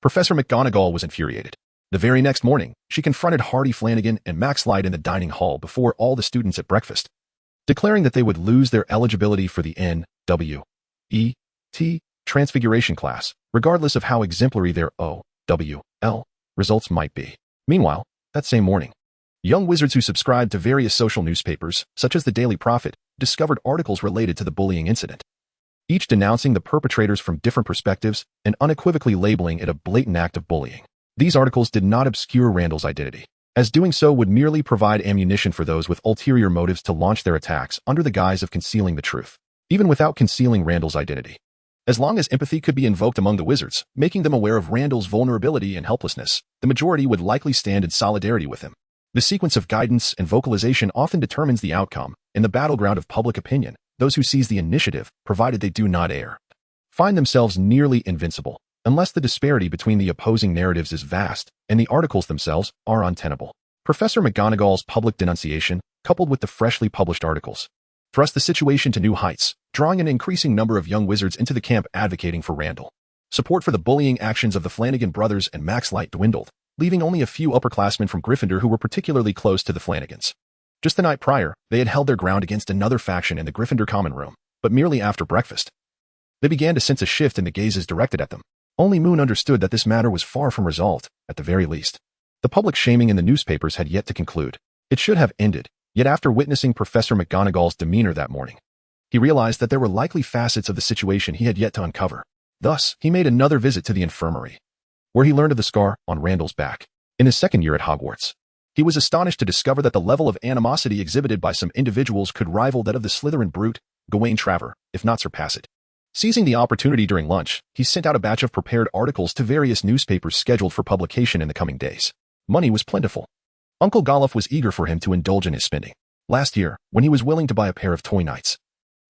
Professor McGonagall was infuriated. The very next morning, she confronted Hardy Flanagan and Max Light in the dining hall before all the students at breakfast, declaring that they would lose their eligibility for the N.W.E.T. Transfiguration class, regardless of how exemplary their O.W.L. results might be. Meanwhile, that same morning, young wizards who subscribed to various social newspapers, such as the Daily Prophet, discovered articles related to the bullying incident, each denouncing the perpetrators from different perspectives and unequivocally labeling it a blatant act of bullying. These articles did not obscure Randall's identity, as doing so would merely provide ammunition for those with ulterior motives to launch their attacks under the guise of concealing the truth, even without concealing Randall's identity. As long as empathy could be invoked among the wizards, making them aware of Randall's vulnerability and helplessness, the majority would likely stand in solidarity with him. The sequence of guidance and vocalization often determines the outcome. In the battleground of public opinion, those who seize the initiative, provided they do not err, find themselves nearly invincible, unless the disparity between the opposing narratives is vast and the articles themselves are untenable. Professor McGonagall's public denunciation, coupled with the freshly published articles, thrust the situation to new heights, drawing an increasing number of young wizards into the camp advocating for Randall. Support for the bullying actions of the Flanagan brothers and Max Light dwindled, leaving only a few upperclassmen from Gryffindor who were particularly close to the Flanagans. Just the night prior, they had held their ground against another faction in the Gryffindor common room, but merely after breakfast, they began to sense a shift in the gazes directed at them. Only Moon understood that this matter was far from resolved, at the very least. The public shaming in the newspapers had yet to conclude. It should have ended, yet after witnessing Professor McGonagall's demeanor that morning, he realized that there were likely facets of the situation he had yet to uncover. Thus, he made another visit to the infirmary, where he learned of the scar on Randall's back. In his second year at Hogwarts, he was astonished to discover that the level of animosity exhibited by some individuals could rival that of the Slytherin brute, Gawain Traver, if not surpass it. Seizing the opportunity during lunch, he sent out a batch of prepared articles to various newspapers scheduled for publication in the coming days. Money was plentiful. Uncle Golliff was eager for him to indulge in his spending. Last year, when he was willing to buy a pair of toy knights,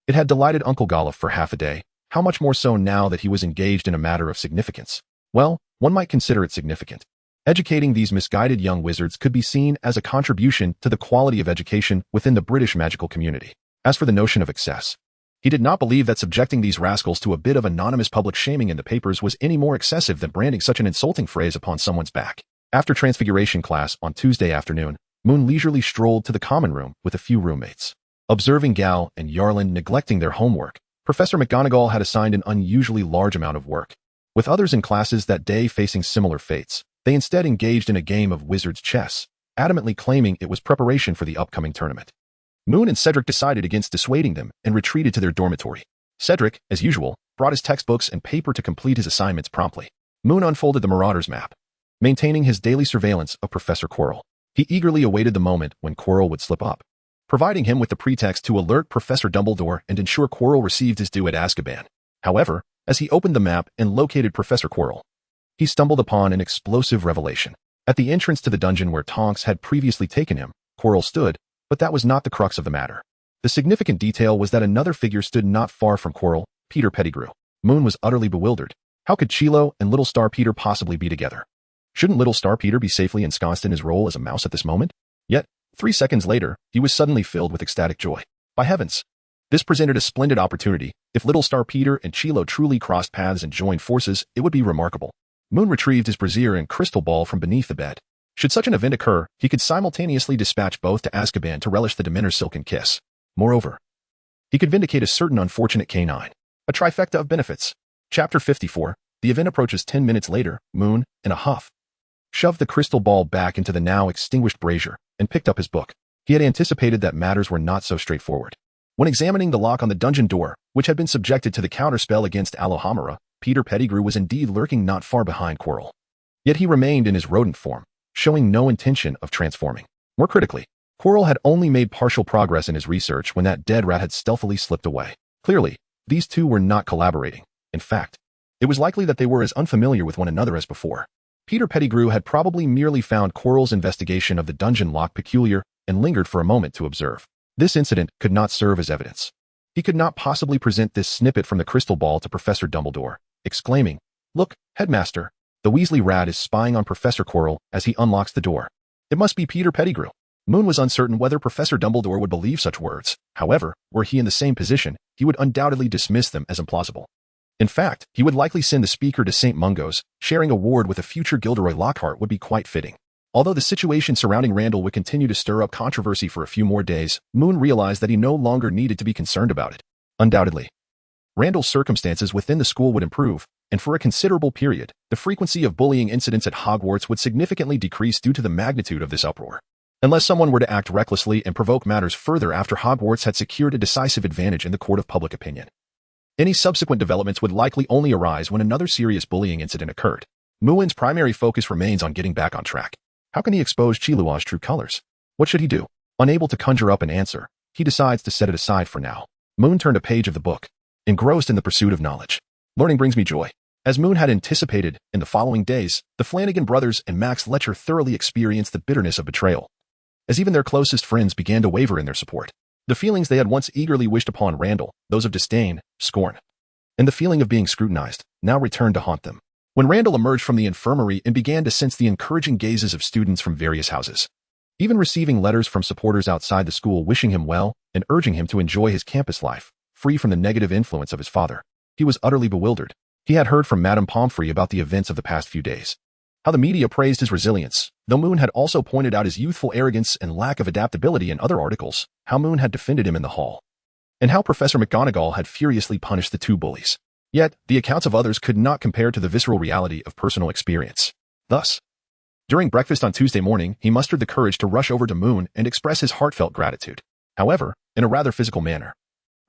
it had delighted Uncle Golliff for half a day. How much more so now that he was engaged in a matter of significance? Well, one might consider it significant. Educating these misguided young wizards could be seen as a contribution to the quality of education within the British magical community. As for the notion of excess, he did not believe that subjecting these rascals to a bit of anonymous public shaming in the papers was any more excessive than branding such an insulting phrase upon someone's back. After Transfiguration class on Tuesday afternoon, Moon leisurely strolled to the common room with a few roommates. Observing Gal and Yarlin neglecting their homework, Professor McGonagall had assigned an unusually large amount of work. With others in classes that day facing similar fates, they instead engaged in a game of wizard's chess, adamantly claiming it was preparation for the upcoming tournament. Moon and Cedric decided against dissuading them and retreated to their dormitory. Cedric, as usual, brought his textbooks and paper to complete his assignments promptly. Moon unfolded the Marauders map, maintaining his daily surveillance of Professor Quirrell. He eagerly awaited the moment when Quirrell would slip up, providing him with the pretext to alert Professor Dumbledore and ensure Quirrell received his due at Azkaban. However, as he opened the map and located Professor Quirrell, he stumbled upon an explosive revelation. At the entrance to the dungeon where Tonks had previously taken him, Quirrell stood, but that was not the crux of the matter. The significant detail was that another figure stood not far from Quirrell, Peter Pettigrew. Moon was utterly bewildered. How could Chilo and Little Star Peter possibly be together? Shouldn't Little Star Peter be safely ensconced in his role as a mouse at this moment? Yet, 3 seconds later, he was suddenly filled with ecstatic joy. By heavens! This presented a splendid opportunity. If Little Star Peter and Chilo truly crossed paths and joined forces, it would be remarkable. Moon retrieved his brazier and crystal ball from beneath the bed. Should such an event occur, he could simultaneously dispatch both to Azkaban to relish the Dementor's silken kiss. Moreover, he could vindicate a certain unfortunate canine. A trifecta of benefits. Chapter 54. The event approaches 10 minutes later. Moon, in a huff, shoved the crystal ball back into the now extinguished brazier and picked up his book. He had anticipated that matters were not so straightforward. When examining the lock on the dungeon door, which had been subjected to the counterspell against Alohomora, Peter Pettigrew was indeed lurking not far behind Quirrell. Yet he remained in his rodent form, showing no intention of transforming. More critically, Quirrell had only made partial progress in his research when that dead rat had stealthily slipped away. Clearly, these two were not collaborating. In fact, it was likely that they were as unfamiliar with one another as before. Peter Pettigrew had probably merely found Quirrell's investigation of the dungeon lock peculiar and lingered for a moment to observe. This incident could not serve as evidence. He could not possibly present this snippet from the crystal ball to Professor Dumbledore, exclaiming, "Look, Headmaster, the Weasley rat is spying on Professor Quirrell as he unlocks the door. It must be Peter Pettigrew." Moon was uncertain whether Professor Dumbledore would believe such words. However, were he in the same position, he would undoubtedly dismiss them as implausible. In fact, he would likely send the speaker to St. Mungo's. Sharing a ward with a future Gilderoy Lockhart would be quite fitting. Although the situation surrounding Randall would continue to stir up controversy for a few more days, Moon realized that he no longer needed to be concerned about it. Undoubtedly, Randall's circumstances within the school would improve, and for a considerable period, the frequency of bullying incidents at Hogwarts would significantly decrease due to the magnitude of this uproar. Unless someone were to act recklessly and provoke matters further after Hogwarts had secured a decisive advantage in the court of public opinion. Any subsequent developments would likely only arise when another serious bullying incident occurred. Moon's primary focus remains on getting back on track. How can he expose Chilua's true colors? What should he do? Unable to conjure up an answer, he decides to set it aside for now. Moon turned a page of the book, engrossed in the pursuit of knowledge. Learning brings me joy. As Moon had anticipated, in the following days, the Flanagan brothers and Max Letcher thoroughly experienced the bitterness of betrayal, as even their closest friends began to waver in their support. The feelings they had once eagerly wished upon Randall, those of disdain, scorn, and the feeling of being scrutinized, now returned to haunt them. When Randall emerged from the infirmary and began to sense the encouraging gazes of students from various houses, even receiving letters from supporters outside the school wishing him well and urging him to enjoy his campus life, free from the negative influence of his father, he was utterly bewildered. He had heard from Madame Pomfrey about the events of the past few days, how the media praised his resilience, though Moon had also pointed out his youthful arrogance and lack of adaptability in other articles, how Moon had defended him in the hall, and how Professor McGonagall had furiously punished the two bullies. Yet, the accounts of others could not compare to the visceral reality of personal experience. Thus, during breakfast on Tuesday morning, he mustered the courage to rush over to Moon and express his heartfelt gratitude. However, in a rather physical manner.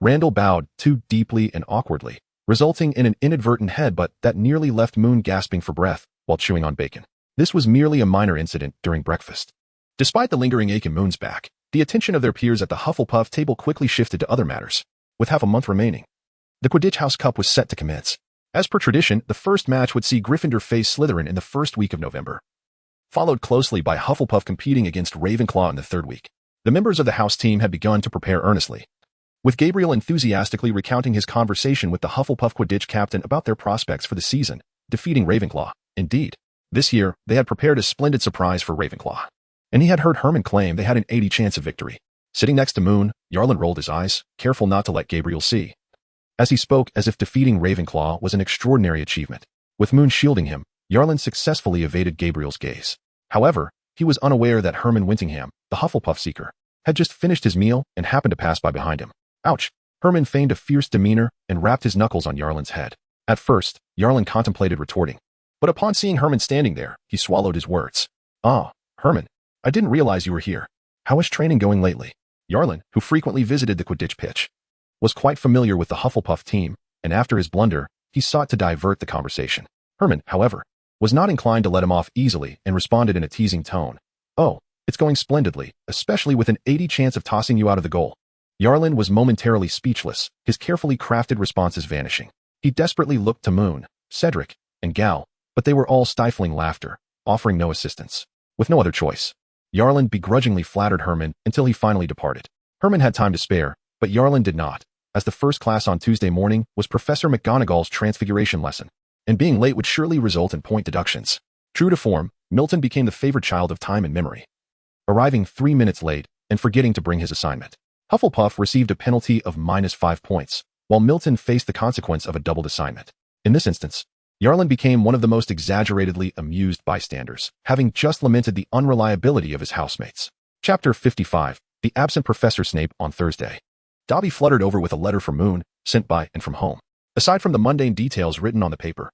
Randall bowed too deeply and awkwardly, resulting in an inadvertent headbutt that nearly left Moon gasping for breath. while chewing on bacon. This was merely a minor incident during breakfast. Despite the lingering ache in Moon's back, the attention of their peers at the Hufflepuff table quickly shifted to other matters. With half a month remaining, the Quidditch House Cup was set to commence. As per tradition, the first match would see Gryffindor face Slytherin in the first week of November, followed closely by Hufflepuff competing against Ravenclaw in the third week. The members of the house team had begun to prepare earnestly, with Gabriel enthusiastically recounting his conversation with the Hufflepuff Quidditch captain about their prospects for the season, defeating Ravenclaw. Indeed, this year, they had prepared a splendid surprise for Ravenclaw, and he had heard Herman claim they had an 80 chance of victory. Sitting next to Moon, Yarlin rolled his eyes, careful not to let Gabriel see, as he spoke as if defeating Ravenclaw was an extraordinary achievement. With Moon shielding him, Yarlin successfully evaded Gabriel's gaze. However, he was unaware that Herman Wintingham, the Hufflepuff seeker, had just finished his meal and happened to pass by behind him. Ouch! Herman feigned a fierce demeanor and rapped his knuckles on Yarlin's head. At first, Yarlin contemplated retorting, but upon seeing Herman standing there, he swallowed his words. Ah, Herman, I didn't realize you were here. How is training going lately? Yarlin, who frequently visited the Quidditch pitch, was quite familiar with the Hufflepuff team, and after his blunder, he sought to divert the conversation. Herman, however, was not inclined to let him off easily and responded in a teasing tone. Oh, it's going splendidly, especially with an 80 chance of tossing you out of the goal. Yarlin was momentarily speechless, his carefully crafted responses vanishing. He desperately looked to Moon, Cedric, and Gal, but they were all stifling laughter, offering no assistance. With no other choice, Yarlin begrudgingly flattered Herman until he finally departed. Herman had time to spare, but Yarlin did not, as the first class on Tuesday morning was Professor McGonagall's transfiguration lesson, and being late would surely result in point deductions. True to form, Milton became the favored child of time and memory, arriving 3 minutes late and forgetting to bring his assignment. Hufflepuff received a penalty of -5 points, while Milton faced the consequence of a doubled assignment. In this instance, Yarlin became one of the most exaggeratedly amused bystanders, having just lamented the unreliability of his housemates. Chapter 55, The Absent Professor Snape on Thursday. Dobby fluttered over with a letter from Moon, sent by and from home. Aside from the mundane details written on the paper,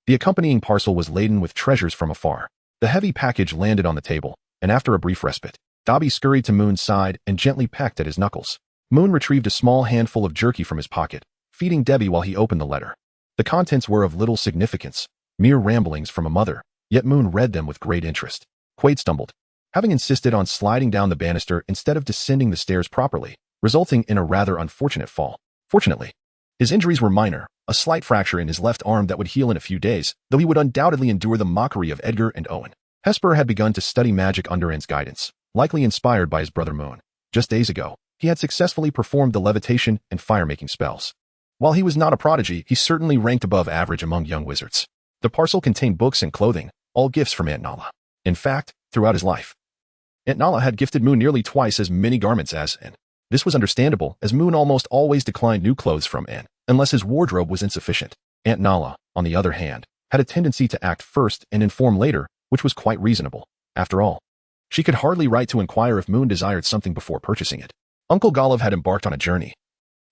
the accompanying parcel was laden with treasures from afar. The heavy package landed on the table, and after a brief respite, Dobby scurried to Moon's side and gently pecked at his knuckles. Moon retrieved a small handful of jerky from his pocket, feeding Debbie while he opened the letter. The contents were of little significance, mere ramblings from a mother, yet Moon read them with great interest. Quaid stumbled, having insisted on sliding down the banister instead of descending the stairs properly, resulting in a rather unfortunate fall. Fortunately, his injuries were minor, a slight fracture in his left arm that would heal in a few days, though he would undoubtedly endure the mockery of Edgar and Owen. Hesper had begun to study magic under Anne's guidance, likely inspired by his brother Moon. Just days ago, he had successfully performed the levitation and fire-making spells. While he was not a prodigy, he certainly ranked above average among young wizards. The parcel contained books and clothing, all gifts from Aunt Nala. In fact, throughout his life, Aunt Nala had gifted Moon nearly twice as many garments as Anne. This was understandable, as Moon almost always declined new clothes from Anne, unless his wardrobe was insufficient. Aunt Nala, on the other hand, had a tendency to act first and inform later, which was quite reasonable. After all, she could hardly write to inquire if Moon desired something before purchasing it. Uncle Golov had embarked on a journey,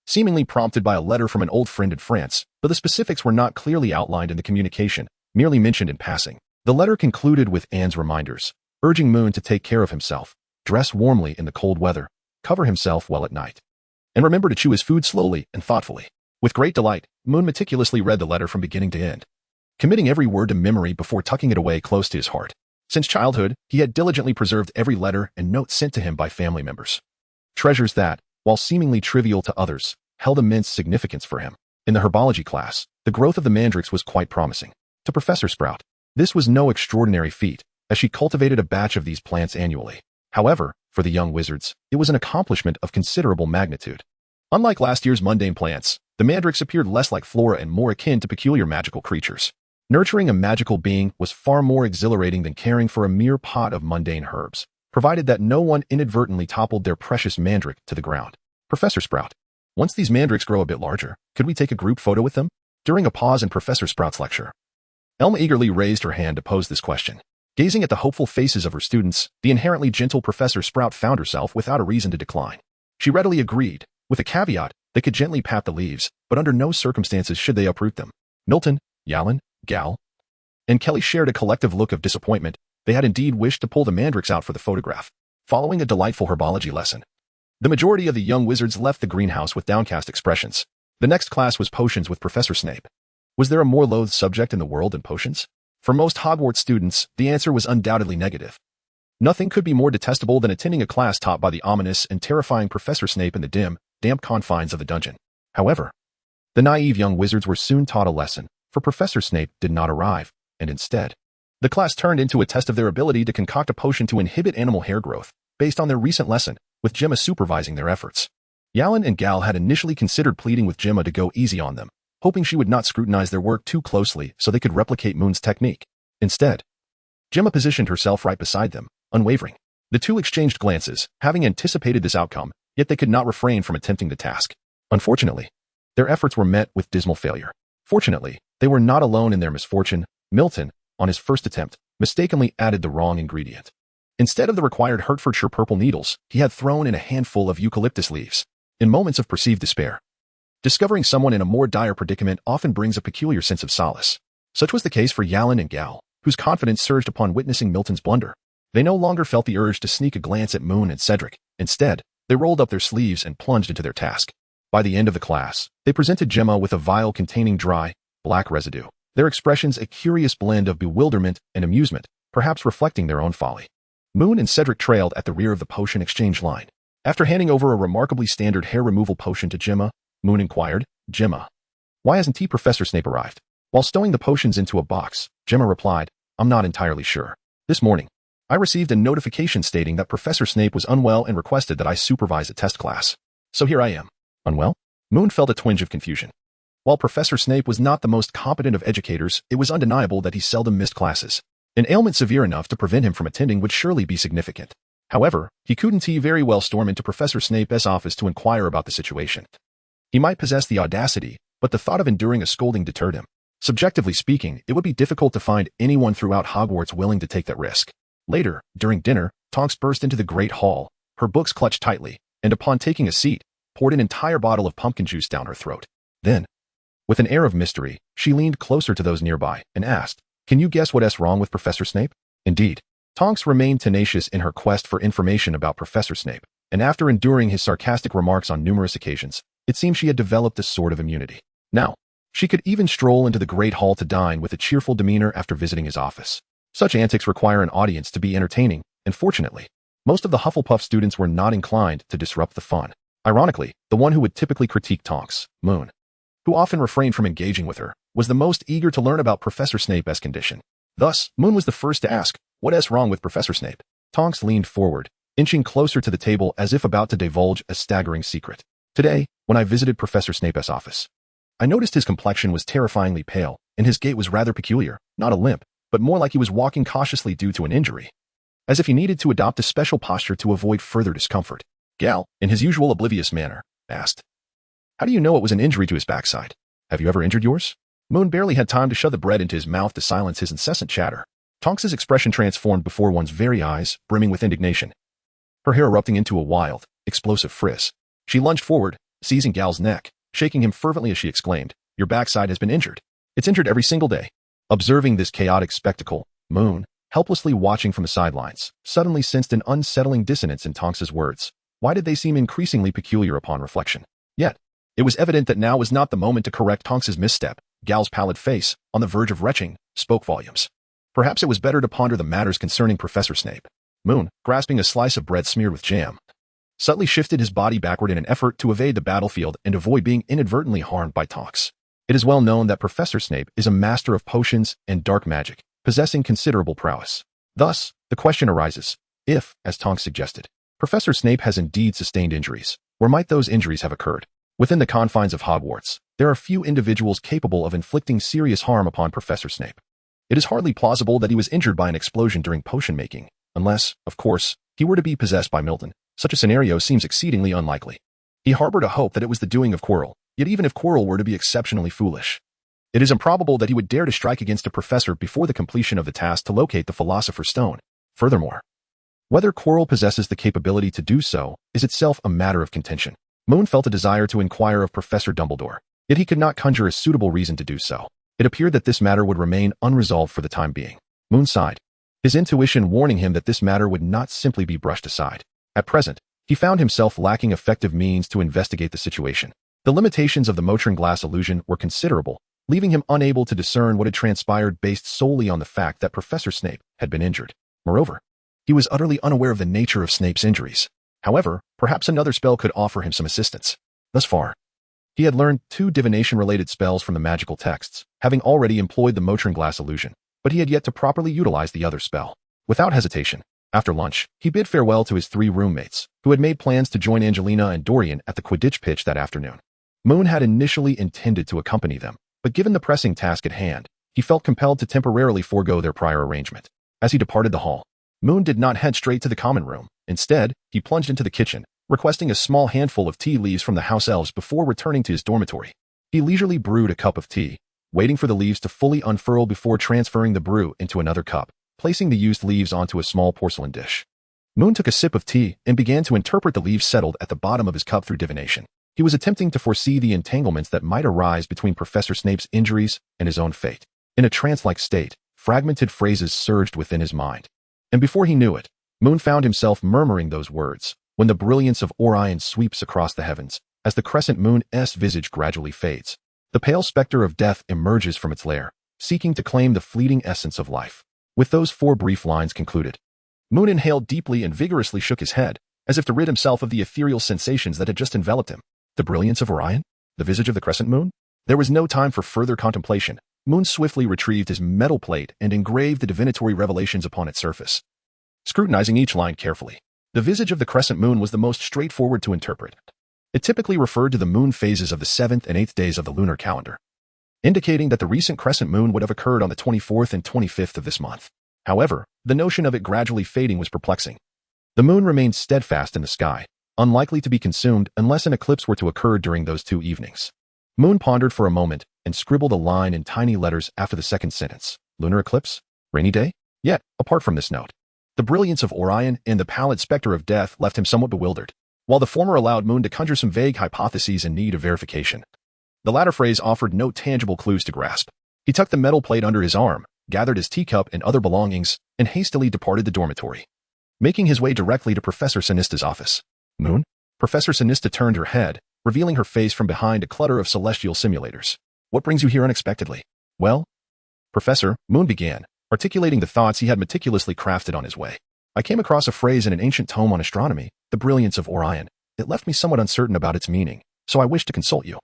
seemingly prompted by a letter from an old friend in France, but the specifics were not clearly outlined in the communication, merely mentioned in passing. The letter concluded with Anne's reminders, urging Moon to take care of himself, dress warmly in the cold weather, cover himself well at night, and remember to chew his food slowly and thoughtfully. With great delight, Moon meticulously read the letter from beginning to end, committing every word to memory before tucking it away close to his heart. Since childhood, he had diligently preserved every letter and note sent to him by family members. Treasures that, while seemingly trivial to others, held immense significance for him. In the herbology class, the growth of the mandrakes was quite promising. To Professor Sprout, this was no extraordinary feat, as she cultivated a batch of these plants annually. However, for the young wizards, it was an accomplishment of considerable magnitude. Unlike last year's mundane plants, the mandrakes appeared less like flora and more akin to peculiar magical creatures. Nurturing a magical being was far more exhilarating than caring for a mere pot of mundane herbs, provided that no one inadvertently toppled their precious mandrake to the ground. Professor Sprout, once these mandrakes grow a bit larger, could we take a group photo with them? During a pause in Professor Sprout's lecture, Elma eagerly raised her hand to pose this question. Gazing at the hopeful faces of her students, the inherently gentle Professor Sprout found herself without a reason to decline. She readily agreed, with a caveat: they could gently pat the leaves, but under no circumstances should they uproot them. Milton, Yalin, Gal, and Kelly shared a collective look of disappointment. They had indeed wished to pull the mandrakes out for the photograph. Following a delightful herbology lesson, the majority of the young wizards left the greenhouse with downcast expressions. The next class was potions with Professor Snape. Was there a more loathed subject in the world than potions? For most Hogwarts students, the answer was undoubtedly negative. Nothing could be more detestable than attending a class taught by the ominous and terrifying Professor Snape in the dim, damp confines of the dungeon. However, the naive young wizards were soon taught a lesson, for Professor Snape did not arrive, and instead, the class turned into a test of their ability to concoct a potion to inhibit animal hair growth, based on their recent lesson, with Gemma supervising their efforts. Yalan and Gal had initially considered pleading with Gemma to go easy on them, hoping she would not scrutinize their work too closely so they could replicate Moon's technique. Instead, Gemma positioned herself right beside them, unwavering. The two exchanged glances, having anticipated this outcome, yet they could not refrain from attempting the task. Unfortunately, their efforts were met with dismal failure. Fortunately, they were not alone in their misfortune. Milton, on his first attempt, mistakenly added the wrong ingredient. Instead of the required Hertfordshire purple needles, he had thrown in a handful of eucalyptus leaves. In moments of perceived despair, discovering someone in a more dire predicament often brings a peculiar sense of solace. Such was the case for Yalan and Gal, whose confidence surged upon witnessing Milton's blunder. They no longer felt the urge to sneak a glance at Moon and Cedric. Instead, they rolled up their sleeves and plunged into their task. By the end of the class, they presented Gemma with a vial containing dry, black residue, their expressions a curious blend of bewilderment and amusement, perhaps reflecting their own folly. Moon and Cedric trailed at the rear of the potion exchange line. After handing over a remarkably standard hair removal potion to Gemma, Moon inquired, "Gemma, why hasn't Professor Snape arrived?" While stowing the potions into a box, Gemma replied, "I'm not entirely sure. This morning, I received a notification stating that Professor Snape was unwell and requested that I supervise a test class. So here I am." Unwell? Moon felt a twinge of confusion. While Professor Snape was not the most competent of educators, it was undeniable that he seldom missed classes. An ailment severe enough to prevent him from attending would surely be significant. However, he couldn't very well storm into Professor Snape's office to inquire about the situation. He might possess the audacity, but the thought of enduring a scolding deterred him. Subjectively speaking, it would be difficult to find anyone throughout Hogwarts willing to take that risk. Later, during dinner, Tonks burst into the Great Hall, her books clutched tightly, and upon taking a seat, poured an entire bottle of pumpkin juice down her throat. Then, with an air of mystery, she leaned closer to those nearby and asked, "Can you guess what's wrong with Professor Snape?" Indeed, Tonks remained tenacious in her quest for information about Professor Snape, and after enduring his sarcastic remarks on numerous occasions, it seemed she had developed a sort of immunity. Now, she could even stroll into the Great Hall to dine with a cheerful demeanor after visiting his office. Such antics require an audience to be entertaining, and fortunately, most of the Hufflepuff students were not inclined to disrupt the fun. Ironically, the one who would typically critique Tonks, Moon, who often refrained from engaging with her, was the most eager to learn about Professor Snape's condition. Thus, Moon was the first to ask, "What's wrong with Professor Snape?" Tonks leaned forward, inching closer to the table as if about to divulge a staggering secret. "Today, when I visited Professor Snape's office, I noticed his complexion was terrifyingly pale, and his gait was rather peculiar, not a limp, but more like he was walking cautiously due to an injury, as if he needed to adopt a special posture to avoid further discomfort." Gal, in his usual oblivious manner, asked, "How do you know it was an injury to his backside? Have you ever injured yours?" Moon barely had time to shove the bread into his mouth to silence his incessant chatter. Tonks's expression transformed before one's very eyes, brimming with indignation, her hair erupting into a wild, explosive frizz. She lunged forward, seizing Gal's neck, shaking him fervently as she exclaimed, "Your backside has been injured. It's injured every single day." Observing this chaotic spectacle, Moon, helplessly watching from the sidelines, suddenly sensed an unsettling dissonance in Tonks's words. Why did they seem increasingly peculiar upon reflection? Yet, it was evident that now was not the moment to correct Tonks's misstep. Gal's pallid face, on the verge of retching, spoke volumes. Perhaps it was better to ponder the matters concerning Professor Snape. Moon, grasping a slice of bread smeared with jam, subtly shifted his body backward in an effort to evade the battlefield and avoid being inadvertently harmed by Tonks. It is well known that Professor Snape is a master of potions and dark magic, possessing considerable prowess. Thus, the question arises, if, as Tonks suggested, Professor Snape has indeed sustained injuries, where might those injuries have occurred? Within the confines of Hogwarts, there are few individuals capable of inflicting serious harm upon Professor Snape. It is hardly plausible that he was injured by an explosion during potion making, unless, of course, he were to be possessed by Milton. Such a scenario seems exceedingly unlikely. He harbored a hope that it was the doing of Quirrell, yet even if Quirrell were to be exceptionally foolish, it is improbable that he would dare to strike against a professor before the completion of the task to locate the Philosopher's Stone. Furthermore, whether Quirrell possesses the capability to do so is itself a matter of contention. Moon felt a desire to inquire of Professor Dumbledore, yet he could not conjure a suitable reason to do so. It appeared that this matter would remain unresolved for the time being. Moon sighed, his intuition warning him that this matter would not simply be brushed aside. At present, he found himself lacking effective means to investigate the situation. The limitations of the Motrin glass illusion were considerable, leaving him unable to discern what had transpired based solely on the fact that Professor Snape had been injured. Moreover, he was utterly unaware of the nature of Snape's injuries. However, perhaps another spell could offer him some assistance. Thus far, he had learned 2 divination-related spells from the magical texts, having already employed the Motrin Glass illusion, but he had yet to properly utilize the other spell. Without hesitation, after lunch, he bid farewell to his 3 roommates, who had made plans to join Angelina and Dorian at the Quidditch pitch that afternoon. Moon had initially intended to accompany them, but given the pressing task at hand, he felt compelled to temporarily forego their prior arrangement. As he departed the hall, Moon did not head straight to the common room. Instead, he plunged into the kitchen, requesting a small handful of tea leaves from the house elves before returning to his dormitory. He leisurely brewed a cup of tea, waiting for the leaves to fully unfurl before transferring the brew into another cup, placing the used leaves onto a small porcelain dish. Moon took a sip of tea and began to interpret the leaves settled at the bottom of his cup through divination. He was attempting to foresee the entanglements that might arise between Professor Snape's injuries and his own fate. In a trance-like state, fragmented phrases surged within his mind. And before he knew it, Moon found himself murmuring those words, when the brilliance of Orion sweeps across the heavens, as the crescent moon's visage gradually fades. The pale specter of death emerges from its lair, seeking to claim the fleeting essence of life. With those 4 brief lines concluded, Moon inhaled deeply and vigorously shook his head, as if to rid himself of the ethereal sensations that had just enveloped him. The brilliance of Orion? The visage of the crescent moon? There was no time for further contemplation. Moon swiftly retrieved his metal plate and engraved the divinatory revelations upon its surface. Scrutinizing each line carefully, the visage of the crescent moon was the most straightforward to interpret. It typically referred to the moon phases of the 7th and 8th days of the lunar calendar, indicating that the recent crescent moon would have occurred on the 24th and 25th of this month. However, the notion of it gradually fading was perplexing. The moon remained steadfast in the sky, unlikely to be consumed unless an eclipse were to occur during those 2 evenings. Moon pondered for a moment and scribbled a line in tiny letters after the second sentence. Lunar eclipse? Rainy day? Yet, apart from this note, the brilliance of Orion and the pallid specter of death left him somewhat bewildered, while the former allowed Moon to conjure some vague hypotheses in need of verification. The latter phrase offered no tangible clues to grasp. He tucked the metal plate under his arm, gathered his teacup and other belongings, and hastily departed the dormitory, making his way directly to Professor Sinista's office. Moon? Professor Sinista turned her head, revealing her face from behind a clutter of celestial simulators. What brings you here unexpectedly? Well, Professor, Moon began, articulating the thoughts he had meticulously crafted on his way. I came across a phrase in an ancient tome on astronomy, the brilliance of Orion. It left me somewhat uncertain about its meaning, so I wish to consult you.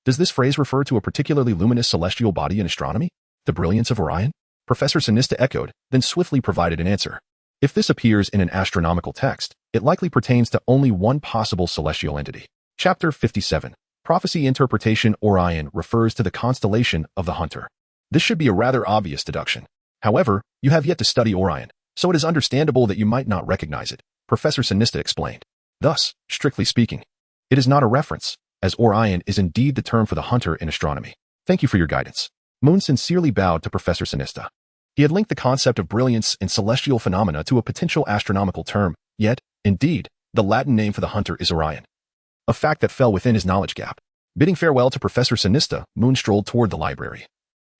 Does this phrase refer to a particularly luminous celestial body in astronomy? The brilliance of Orion? Professor Sinista echoed, then swiftly provided an answer. If this appears in an astronomical text, it likely pertains to only one possible celestial entity. Chapter 57. Prophecy Interpretation. Orion refers to the constellation of the Hunter. This should be a rather obvious deduction. However, you have yet to study Orion, so it is understandable that you might not recognize it, Professor Sinista explained. Thus, strictly speaking, it is not a reference, as Orion is indeed the term for the Hunter in astronomy. Thank you for your guidance. Moon sincerely bowed to Professor Sinista. He had linked the concept of brilliance and celestial phenomena to a potential astronomical term, yet, indeed, the Latin name for the Hunter is Orion, a fact that fell within his knowledge gap. Bidding farewell to Professor Sinista, Moon strolled toward the library,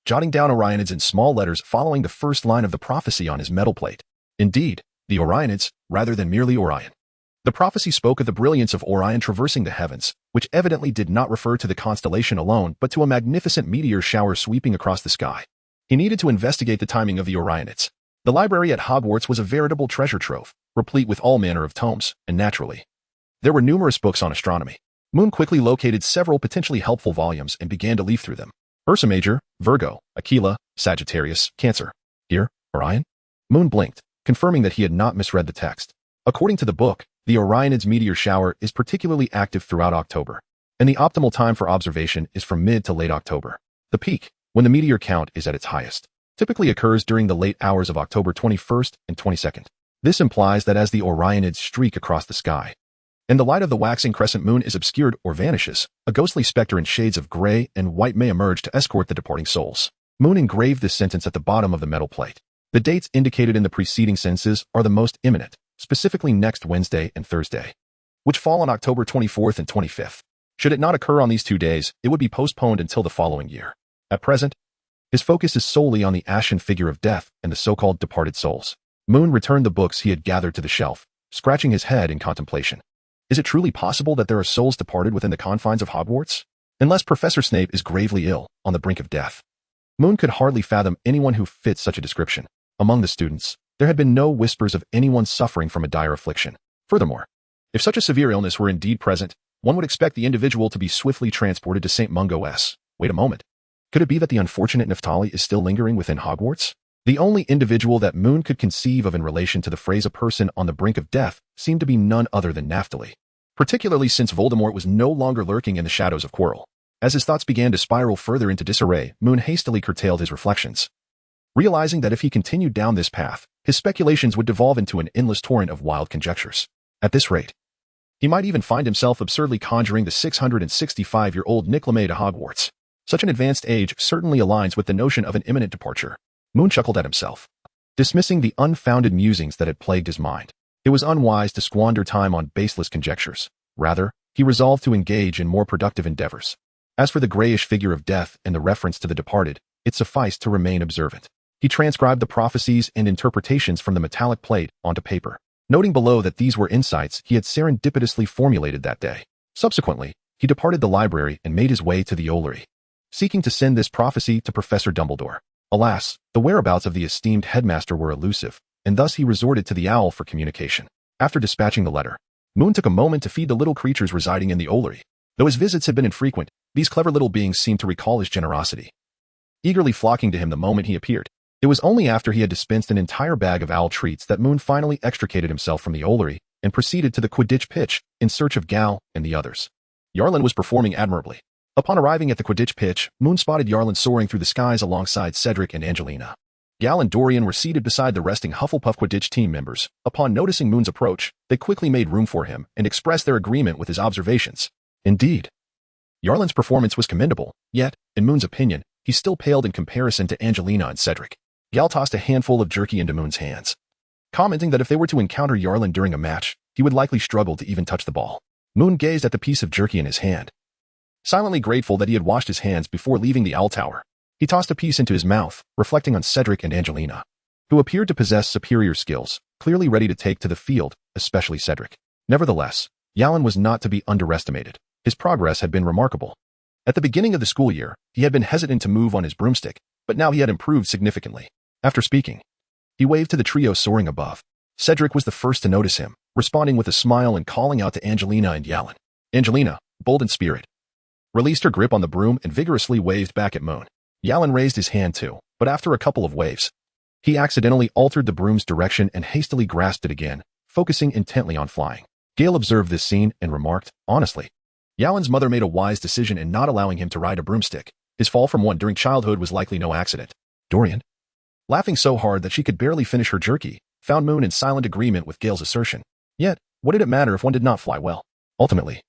jotting down Orionids in small letters following the first line of the prophecy on his metal plate. Indeed, the Orionids, rather than merely Orion. The prophecy spoke of the brilliance of Orion traversing the heavens, which evidently did not refer to the constellation alone but to a magnificent meteor shower sweeping across the sky. He needed to investigate the timing of the Orionids. The library at Hogwarts was a veritable treasure trove, replete with all manner of tomes, and naturally, there were numerous books on astronomy. Moon quickly located several potentially helpful volumes and began to leaf through them. Ursa Major, Virgo, Aquila, Sagittarius, Cancer. Here, Orion? Moon blinked, confirming that he had not misread the text. According to the book, the Orionids' meteor shower is particularly active throughout October, and the optimal time for observation is from mid to late October. The peak, when the meteor count is at its highest, typically occurs during the late hours of October 21st and 22nd. This implies that as the Orionids streak across the sky, and the light of the waxing crescent moon is obscured or vanishes, a ghostly specter in shades of gray and white may emerge to escort the departing souls. Moon engraved this sentence at the bottom of the metal plate. The dates indicated in the preceding sentences are the most imminent, specifically next Wednesday and Thursday, which fall on October 24th and 25th. Should it not occur on these 2 days, it would be postponed until the following year. At present, his focus is solely on the ashen figure of death and the so-called departed souls. Moon returned the books he had gathered to the shelf, scratching his head in contemplation. Is it truly possible that there are souls departed within the confines of Hogwarts? Unless Professor Snape is gravely ill, on the brink of death. Moon could hardly fathom anyone who fits such a description. Among the students, there had been no whispers of anyone suffering from a dire affliction. Furthermore, if such a severe illness were indeed present, one would expect the individual to be swiftly transported to St. Mungo's. Wait a moment. Could it be that the unfortunate Naphtali is still lingering within Hogwarts? The only individual that Moon could conceive of in relation to the phrase a person on the brink of death seemed to be none other than Naphtali, particularly since Voldemort was no longer lurking in the shadows of Quirrell. As his thoughts began to spiral further into disarray, Moon hastily curtailed his reflections, realizing that if he continued down this path, his speculations would devolve into an endless torrent of wild conjectures. At this rate, he might even find himself absurdly conjuring the 665-year-old Nicolamé to Hogwarts. Such an advanced age certainly aligns with the notion of an imminent departure. Moon chuckled at himself, dismissing the unfounded musings that had plagued his mind. It was unwise to squander time on baseless conjectures. Rather, he resolved to engage in more productive endeavors. As for the grayish figure of death and the reference to the departed, it sufficed to remain observant. He transcribed the prophecies and interpretations from the metallic plate onto paper, noting below that these were insights he had serendipitously formulated that day. Subsequently, he departed the library and made his way to the Ollery, seeking to send this prophecy to Professor Dumbledore. Alas, the whereabouts of the esteemed headmaster were elusive, and thus he resorted to the owl for communication. After dispatching the letter, Moon took a moment to feed the little creatures residing in the Ollery. Though his visits had been infrequent, these clever little beings seemed to recall his generosity, eagerly flocking to him the moment he appeared. It was only after he had dispensed an entire bag of owl treats that Moon finally extricated himself from the Ollery and proceeded to the Quidditch pitch in search of Gal and the others. Yarlin was performing admirably. Upon arriving at the Quidditch pitch, Moon spotted Yarlin soaring through the skies alongside Cedric and Angelina. Gal and Dorian were seated beside the resting Hufflepuff Quidditch team members. Upon noticing Moon's approach, they quickly made room for him and expressed their agreement with his observations. Indeed, Yarlin's performance was commendable, yet, in Moon's opinion, he still paled in comparison to Angelina and Cedric. Gal tossed a handful of jerky into Moon's hands, commenting that if they were to encounter Yarlin during a match, he would likely struggle to even touch the ball. Moon gazed at the piece of jerky in his hand, silently grateful that he had washed his hands before leaving the Owl Tower. He tossed a piece into his mouth, reflecting on Cedric and Angelina, who appeared to possess superior skills, clearly ready to take to the field, especially Cedric. Nevertheless, Yarlin was not to be underestimated. His progress had been remarkable. At the beginning of the school year, he had been hesitant to move on his broomstick, but now he had improved significantly. After speaking, he waved to the trio soaring above. Cedric was the first to notice him, responding with a smile and calling out to Angelina and Yarlin. Angelina, bold in spirit, released her grip on the broom and vigorously waved back at Moon. Yarlin raised his hand too, but after a couple of waves, he accidentally altered the broom's direction and hastily grasped it again, focusing intently on flying. Gale observed this scene and remarked, honestly, Yarlin's mother made a wise decision in not allowing him to ride a broomstick. His fall from one during childhood was likely no accident. Dorian, laughing so hard that she could barely finish her jerky, found Moon in silent agreement with Gale's assertion. Yet, what did it matter if one did not fly well? Ultimately,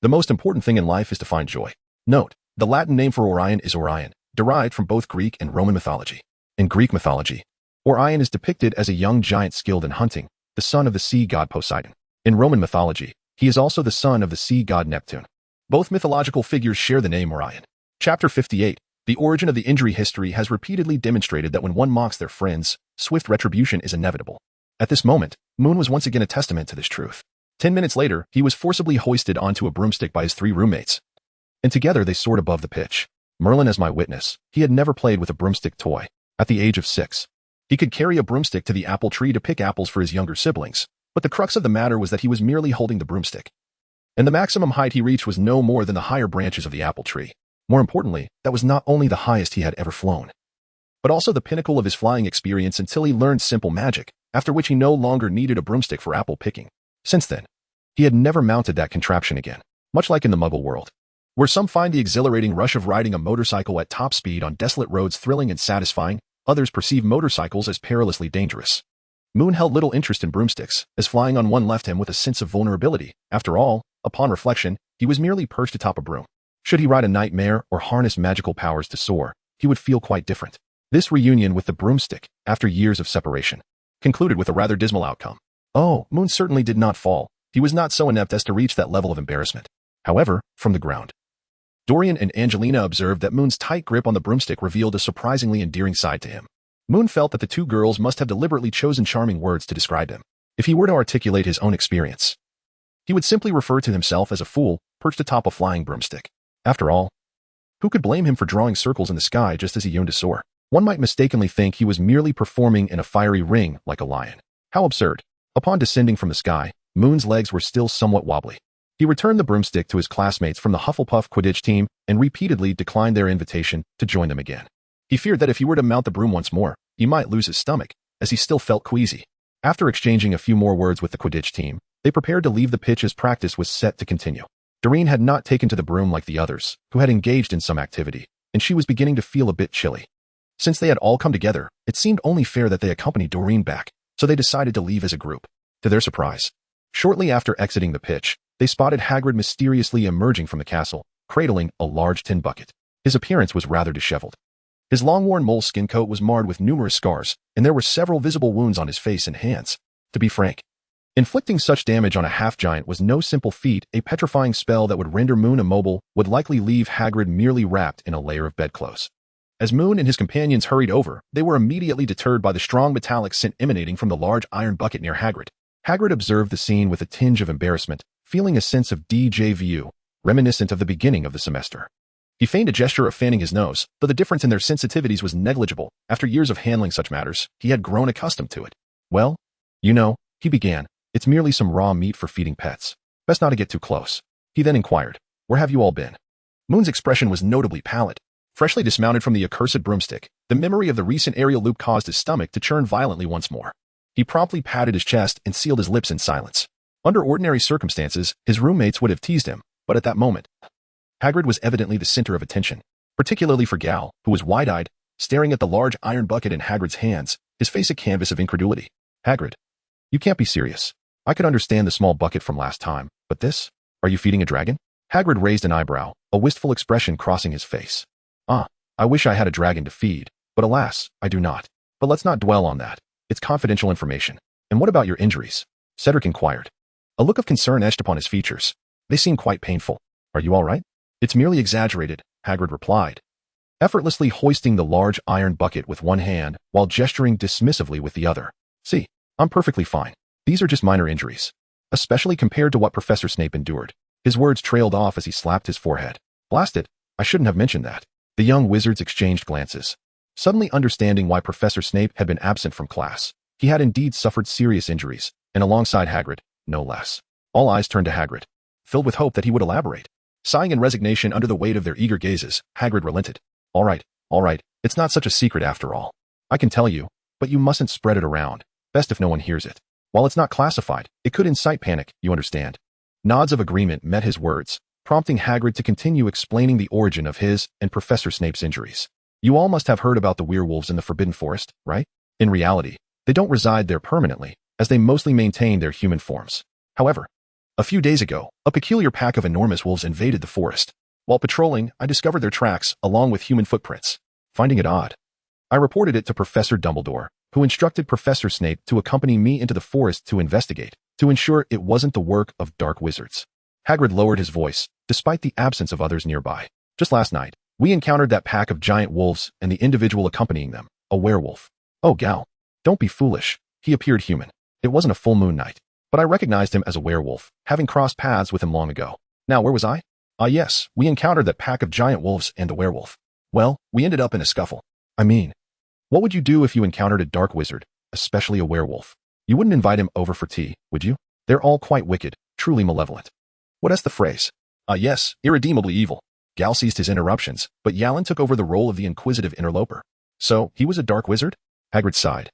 the most important thing in life is to find joy. Note, the Latin name for Orion is Orion, derived from both Greek and Roman mythology. In Greek mythology, Orion is depicted as a young giant skilled in hunting, the son of the sea god Poseidon. In Roman mythology, he is also the son of the sea god Neptune. Both mythological figures share the name Orion. Chapter 58. The origin of the injury history has repeatedly demonstrated that when one mocks their friends, swift retribution is inevitable. At this moment, Moon was once again a testament to this truth. 10 minutes later, he was forcibly hoisted onto a broomstick by his 3 roommates, and together they soared above the pitch. Merlin as my witness, he had never played with a broomstick toy. At the age of 6, he could carry a broomstick to the apple tree to pick apples for his younger siblings, but the crux of the matter was that he was merely holding the broomstick, and the maximum height he reached was no more than the higher branches of the apple tree. More importantly, that was not only the highest he had ever flown, but also the pinnacle of his flying experience until he learned simple magic, after which he no longer needed a broomstick for apple picking. Since then, he had never mounted that contraption again, much like in the Muggle world, where some find the exhilarating rush of riding a motorcycle at top speed on desolate roads thrilling and satisfying, others perceive motorcycles as perilously dangerous. Moon held little interest in broomsticks, as flying on one left him with a sense of vulnerability. After all, upon reflection, he was merely perched atop a broom. Should he ride a nightmare or harness magical powers to soar, he would feel quite different. This reunion with the broomstick, after years of separation, concluded with a rather dismal outcome. Oh, Moon certainly did not fall. He was not so inept as to reach that level of embarrassment. However, from the ground, Dorian and Angelina observed that Moon's tight grip on the broomstick revealed a surprisingly endearing side to him. Moon felt that the two girls must have deliberately chosen charming words to describe him. If he were to articulate his own experience, he would simply refer to himself as a fool, perched atop a flying broomstick. After all, who could blame him for drawing circles in the sky just as he yearned to soar? One might mistakenly think he was merely performing in a fiery ring like a lion. How absurd. Upon descending from the sky, Moon's legs were still somewhat wobbly. He returned the broomstick to his classmates from the Hufflepuff Quidditch team and repeatedly declined their invitation to join them again. He feared that if he were to mount the broom once more, he might lose his stomach, as he still felt queasy. After exchanging a few more words with the Quidditch team, they prepared to leave the pitch as practice was set to continue. Doreen had not taken to the broom like the others, who had engaged in some activity, and she was beginning to feel a bit chilly. Since they had all come together, it seemed only fair that they accompany Doreen back, so they decided to leave as a group. To their surprise, shortly after exiting the pitch, they spotted Hagrid mysteriously emerging from the castle, cradling a large tin bucket. His appearance was rather disheveled. His long-worn moleskin coat was marred with numerous scars, and there were several visible wounds on his face and hands. To be frank, inflicting such damage on a half-giant was no simple feat. A petrifying spell that would render Moon immobile would likely leave Hagrid merely wrapped in a layer of bedclothes. As Moon and his companions hurried over, they were immediately deterred by the strong metallic scent emanating from the large iron bucket near Hagrid. Hagrid observed the scene with a tinge of embarrassment, feeling a sense of déjà vu, reminiscent of the beginning of the semester. He feigned a gesture of fanning his nose, though the difference in their sensitivities was negligible. After years of handling such matters, he had grown accustomed to it. Well, you know, he began, it's merely some raw meat for feeding pets. Best not to get too close. He then inquired, where have you all been? Moon's expression was notably pallid. Freshly dismounted from the accursed broomstick, the memory of the recent aerial loop caused his stomach to churn violently once more. He promptly patted his chest and sealed his lips in silence. Under ordinary circumstances, his roommates would have teased him, but at that moment, Hagrid was evidently the center of attention, particularly for Gal, who was wide-eyed, staring at the large iron bucket in Hagrid's hands, his face a canvas of incredulity. Hagrid, you can't be serious. I could understand the small bucket from last time, but this? Are you feeding a dragon? Hagrid raised an eyebrow, a wistful expression crossing his face. I wish I had a dragon to feed, but alas, I do not. But let's not dwell on that. It's confidential information. And what about your injuries? Cedric inquired. A look of concern etched upon his features. They seem quite painful. Are you all right? It's merely exaggerated, Hagrid replied, effortlessly hoisting the large iron bucket with one hand while gesturing dismissively with the other. See, I'm perfectly fine. These are just minor injuries, especially compared to what Professor Snape endured. His words trailed off as he slapped his forehead. Blast it, I shouldn't have mentioned that. The young wizards exchanged glances. Suddenly understanding why Professor Snape had been absent from class, he had indeed suffered serious injuries, and alongside Hagrid, no less. All eyes turned to Hagrid, filled with hope that he would elaborate. Sighing in resignation under the weight of their eager gazes, Hagrid relented. All right, it's not such a secret after all. I can tell you, but you mustn't spread it around. Best if no one hears it. While it's not classified, it could incite panic, you understand. Nods of agreement met his words, prompting Hagrid to continue explaining the origin of his and Professor Snape's injuries. You all must have heard about the werewolves in the Forbidden Forest, right? In reality, they don't reside there permanently, as they mostly maintain their human forms. However, a few days ago, a peculiar pack of enormous wolves invaded the forest. While patrolling, I discovered their tracks, along with human footprints. Finding it odd, I reported it to Professor Dumbledore, who instructed Professor Snape to accompany me into the forest to investigate, to ensure it wasn't the work of dark wizards. Hagrid lowered his voice, despite the absence of others nearby. Just last night, we encountered that pack of giant wolves and the individual accompanying them, a werewolf. Oh, Gal, don't be foolish. He appeared human. It wasn't a full moon night, but I recognized him as a werewolf, having crossed paths with him long ago. Now, where was I? Yes, we encountered that pack of giant wolves and a werewolf. Well, we ended up in a scuffle. I mean, what would you do if you encountered a dark wizard, especially a werewolf? You wouldn't invite him over for tea, would you? They're all quite wicked, truly malevolent. What is the phrase? Yes, irredeemably evil. Gal ceased his interruptions, but Yalan took over the role of the inquisitive interloper. So, he was a dark wizard? Hagrid sighed,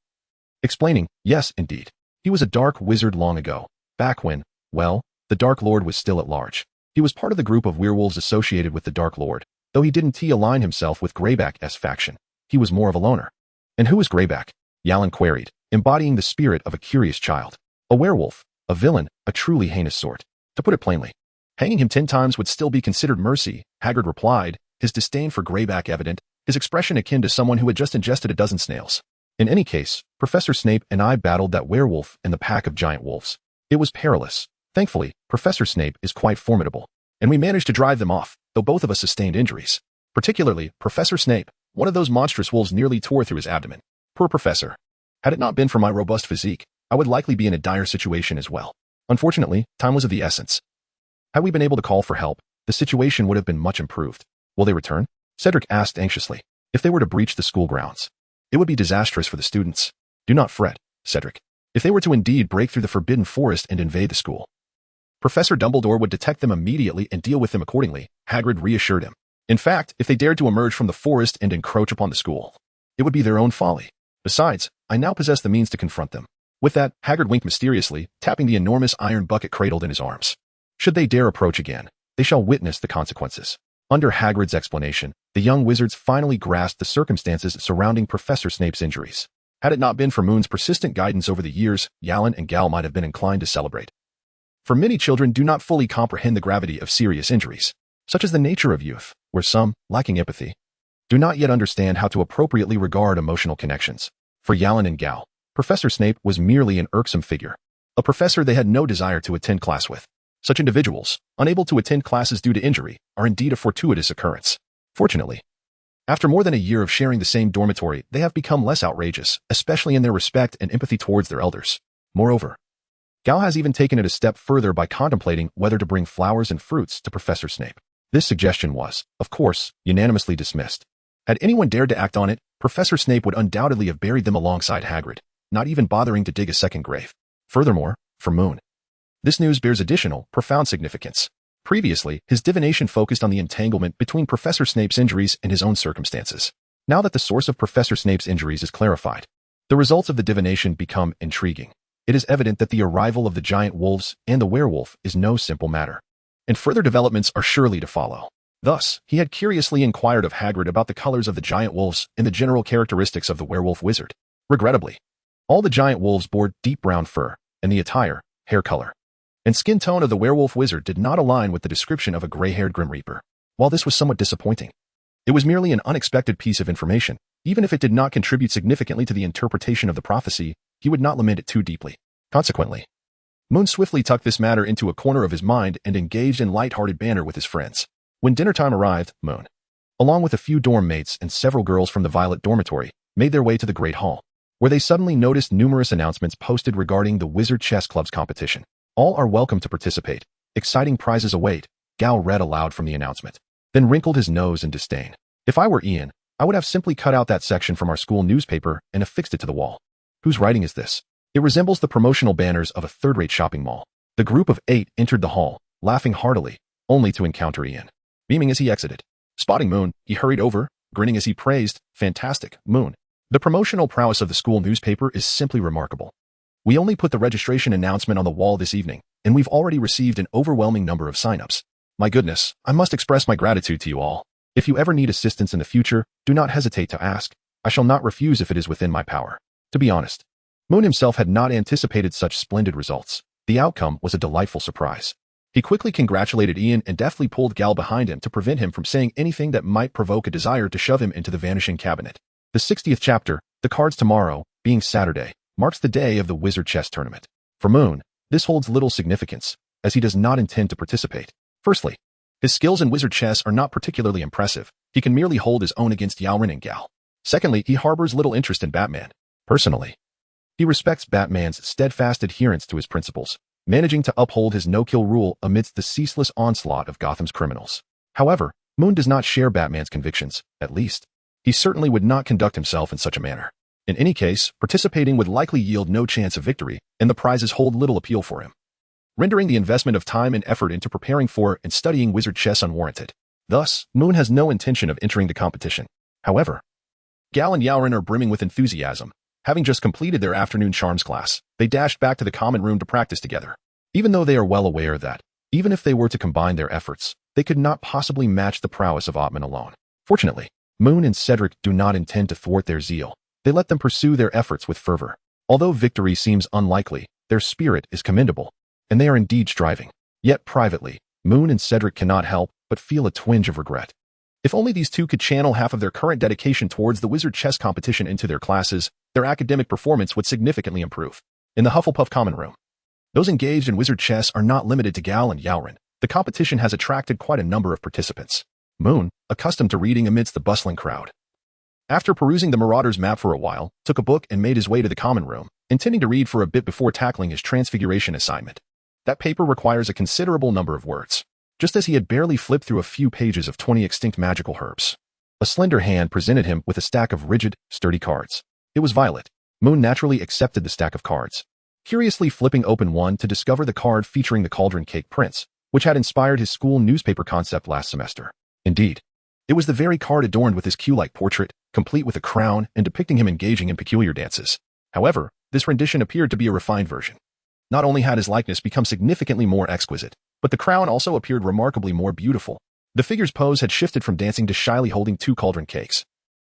explaining, yes, indeed. He was a dark wizard long ago, back when, well, the Dark Lord was still at large. He was part of the group of werewolves associated with the Dark Lord, though he didn't align himself with Greyback's faction. He was more of a loner. And who is Greyback? Yalan queried, embodying the spirit of a curious child. A werewolf, a villain, a truly heinous sort. To put it plainly, hanging him 10 times would still be considered mercy, Hagrid replied, his disdain for Greyback evident, his expression akin to someone who had just ingested a dozen snails. In any case, Professor Snape and I battled that werewolf and the pack of giant wolves. It was perilous. Thankfully, Professor Snape is quite formidable, and we managed to drive them off, though both of us sustained injuries. Particularly, Professor Snape, one of those monstrous wolves nearly tore through his abdomen. Poor Professor. Had it not been for my robust physique, I would likely be in a dire situation as well. Unfortunately, time was of the essence. Had we been able to call for help, the situation would have been much improved. Will they return? Cedric asked anxiously. If they were to breach the school grounds, it would be disastrous for the students. Do not fret, Cedric. If they were to indeed break through the forbidden forest and invade the school, Professor Dumbledore would detect them immediately and deal with them accordingly, Hagrid reassured him. In fact, if they dared to emerge from the forest and encroach upon the school, it would be their own folly. Besides, I now possess the means to confront them. With that, Hagrid winked mysteriously, tapping the enormous iron bucket cradled in his arms. Should they dare approach again, they shall witness the consequences. Under Hagrid's explanation, the young wizards finally grasped the circumstances surrounding Professor Snape's injuries. Had it not been for Moon's persistent guidance over the years, Yalan and Gal might have been inclined to celebrate. For many children do not fully comprehend the gravity of serious injuries, such as the nature of youth, where some, lacking empathy, do not yet understand how to appropriately regard emotional connections. For Yalan and Gal, Professor Snape was merely an irksome figure, a professor they had no desire to attend class with. Such individuals, unable to attend classes due to injury, are indeed a fortuitous occurrence. Fortunately, after more than a year of sharing the same dormitory, they have become less outrageous, especially in their respect and empathy towards their elders. Moreover, Gal has even taken it a step further by contemplating whether to bring flowers and fruits to Professor Snape. This suggestion was, of course, unanimously dismissed. Had anyone dared to act on it, Professor Snape would undoubtedly have buried them alongside Hagrid, not even bothering to dig a second grave. Furthermore, for Moon, this news bears additional, profound significance. Previously, his divination focused on the entanglement between Professor Snape's injuries and his own circumstances. Now that the source of Professor Snape's injuries is clarified, the results of the divination become intriguing. It is evident that the arrival of the giant wolves and the werewolf is no simple matter, and further developments are surely to follow. Thus, he had curiously inquired of Hagrid about the colors of the giant wolves and the general characteristics of the werewolf wizard. Regrettably, all the giant wolves bore deep brown fur, and the attire, hair color, and skin tone of the werewolf wizard did not align with the description of a gray-haired Grim Reaper. While this was somewhat disappointing, it was merely an unexpected piece of information. Even if it did not contribute significantly to the interpretation of the prophecy, he would not lament it too deeply. Consequently, Moon swiftly tucked this matter into a corner of his mind and engaged in light-hearted banter with his friends. When dinner time arrived, Moon, along with a few dorm mates and several girls from the Violet dormitory, made their way to the Great Hall, where they suddenly noticed numerous announcements posted regarding the Wizard Chess Club's competition. All are welcome to participate. Exciting prizes await, Gal read aloud from the announcement, then wrinkled his nose in disdain. If I were Ian, I would have simply cut out that section from our school newspaper and affixed it to the wall. Whose writing is this? It resembles the promotional banners of a third-rate shopping mall. The group of 8 entered the hall, laughing heartily, only to encounter Ian, beaming as he exited. Spotting Moon, he hurried over, grinning as he praised, "Fantastic, Moon. The promotional prowess of the school newspaper is simply remarkable. We only put the registration announcement on the wall this evening, and we've already received an overwhelming number of sign-ups. My goodness, I must express my gratitude to you all. If you ever need assistance in the future, do not hesitate to ask. I shall not refuse if it is within my power." To be honest, Moon himself had not anticipated such splendid results. The outcome was a delightful surprise. He quickly congratulated Ian and deftly pulled Gal behind him to prevent him from saying anything that might provoke a desire to shove him into the vanishing cabinet. The 60th chapter, The Cards Tomorrow, being Saturday, marks the day of the Wizard Chess Tournament. For Moon, this holds little significance, as he does not intend to participate. Firstly, his skills in wizard chess are not particularly impressive. He can merely hold his own against Yalan and Gal. Secondly, he harbors little interest in Batman. Personally, he respects Batman's steadfast adherence to his principles, managing to uphold his no-kill rule amidst the ceaseless onslaught of Gotham's criminals. However, Moon does not share Batman's convictions, at least. He certainly would not conduct himself in such a manner. In any case, participating would likely yield no chance of victory, and the prizes hold little appeal for him, rendering the investment of time and effort into preparing for and studying wizard chess unwarranted. Thus, Moon has no intention of entering the competition. However, Gal and Yalan are brimming with enthusiasm. Having just completed their afternoon charms class, they dashed back to the common room to practice together. Even though they are well aware that, even if they were to combine their efforts, they could not possibly match the prowess of Ottman alone. Fortunately, Moon and Cedric do not intend to thwart their zeal. They let them pursue their efforts with fervor. Although victory seems unlikely, their spirit is commendable, and they are indeed striving. Yet privately, Moon and Cedric cannot help but feel a twinge of regret. If only these two could channel half of their current dedication towards the wizard chess competition into their classes, their academic performance would significantly improve. In the Hufflepuff common room, those engaged in wizard chess are not limited to Gal and Yalan. The competition has attracted quite a number of participants. Moon, accustomed to reading amidst the bustling crowd, after perusing the Marauder's map for a while, took a book and made his way to the common room, intending to read for a bit before tackling his transfiguration assignment. That paper requires a considerable number of words. just as he had barely flipped through a few pages of 20 extinct magical herbs. A slender hand presented him with a stack of rigid, sturdy cards. It was Violet. Moon naturally accepted the stack of cards, curiously flipping open one to discover the card featuring the Cauldron Cake Prince, which had inspired his school newspaper concept last semester. Indeed, it was the very card adorned with his Q-like portrait, complete with a crown and depicting him engaging in peculiar dances. However, this rendition appeared to be a refined version. Not only had his likeness become significantly more exquisite, but the crown also appeared remarkably more beautiful. The figure's pose had shifted from dancing to shyly holding 2 cauldron cakes.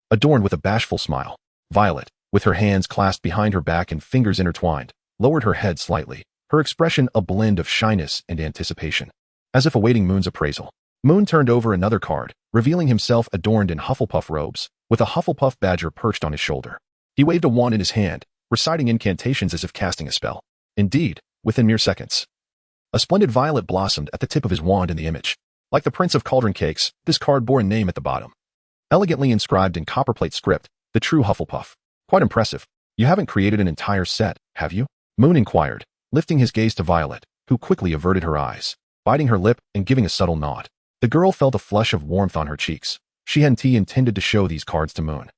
Adorned with a bashful smile, Violet, with her hands clasped behind her back and fingers intertwined, lowered her head slightly, her expression a blend of shyness and anticipation. As if awaiting Moon's appraisal, Moon turned over another card, revealing himself adorned in Hufflepuff robes, with a Hufflepuff badger perched on his shoulder. He waved a wand in his hand, reciting incantations as if casting a spell. Indeed, within mere seconds, a splendid violet blossomed at the tip of his wand in the image. Like the Prince of Cauldron Cakes, this card bore a name at the bottom, elegantly inscribed in copperplate script, the true Hufflepuff. Quite impressive. You haven't created an entire set, have you? Moon inquired, lifting his gaze to Violet, who quickly averted her eyes, biting her lip and giving a subtle nod. The girl felt a flush of warmth on her cheeks. She hadn't intended to show these cards to Moon,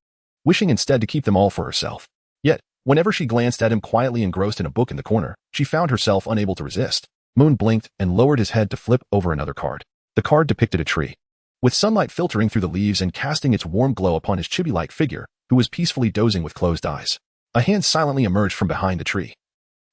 wishing instead to keep them all for herself. Yet, whenever she glanced at him quietly engrossed in a book in the corner, she found herself unable to resist. Moon blinked and lowered his head to flip over another card. The card depicted a tree, with sunlight filtering through the leaves and casting its warm glow upon his chibi-like figure, who was peacefully dozing with closed eyes. A hand silently emerged from behind the tree,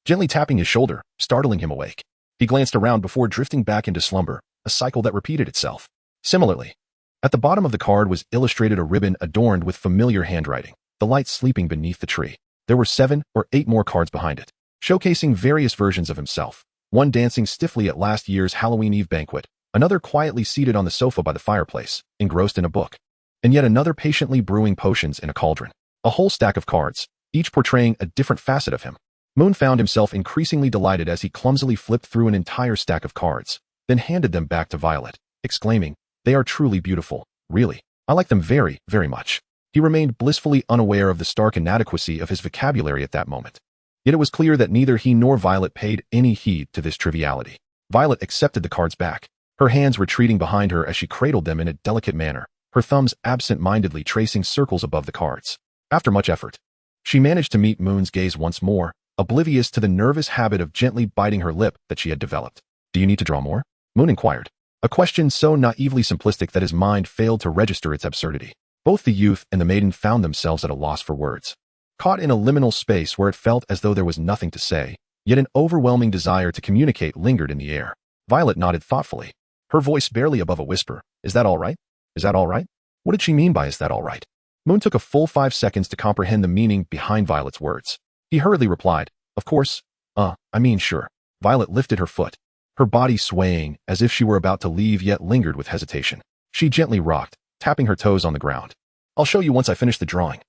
gently tapping his shoulder, startling him awake. He glanced around before drifting back into slumber, a cycle that repeated itself. Similarly, at the bottom of the card was illustrated a ribbon adorned with familiar handwriting, the light sleeping beneath the tree. There were 7 or 8 more cards behind it, showcasing various versions of himself. One dancing stiffly at last year's Halloween Eve banquet, another quietly seated on the sofa by the fireplace, engrossed in a book, and yet another patiently brewing potions in a cauldron. A whole stack of cards, each portraying a different facet of him. Moon found himself increasingly delighted as he clumsily flipped through an entire stack of cards, then handed them back to Violet, exclaiming, "They are truly beautiful, really. I like them very, very much." He remained blissfully unaware of the stark inadequacy of his vocabulary at that moment. Yet it was clear that neither he nor Violet paid any heed to this triviality. Violet accepted the cards back, her hands retreating behind her as she cradled them in a delicate manner, her thumbs absent-mindedly tracing circles above the cards. After much effort, she managed to meet Moon's gaze once more, oblivious to the nervous habit of gently biting her lip that she had developed. "Do you need to draw more?" Moon inquired, a question so naively simplistic that his mind failed to register its absurdity. Both the youth and the maiden found themselves at a loss for words, caught in a liminal space where it felt as though there was nothing to say, yet an overwhelming desire to communicate lingered in the air. Violet nodded thoughtfully, her voice barely above a whisper. "Is that all right? Is that all right?" What did she mean by "is that all right"? Moon took a full 5 seconds to comprehend the meaning behind Violet's words. He hurriedly replied, "Of course, sure." Violet lifted her foot, her body swaying as if she were about to leave yet lingered with hesitation. She gently rocked, tapping her toes on the ground. "I'll show you once I finish the drawing."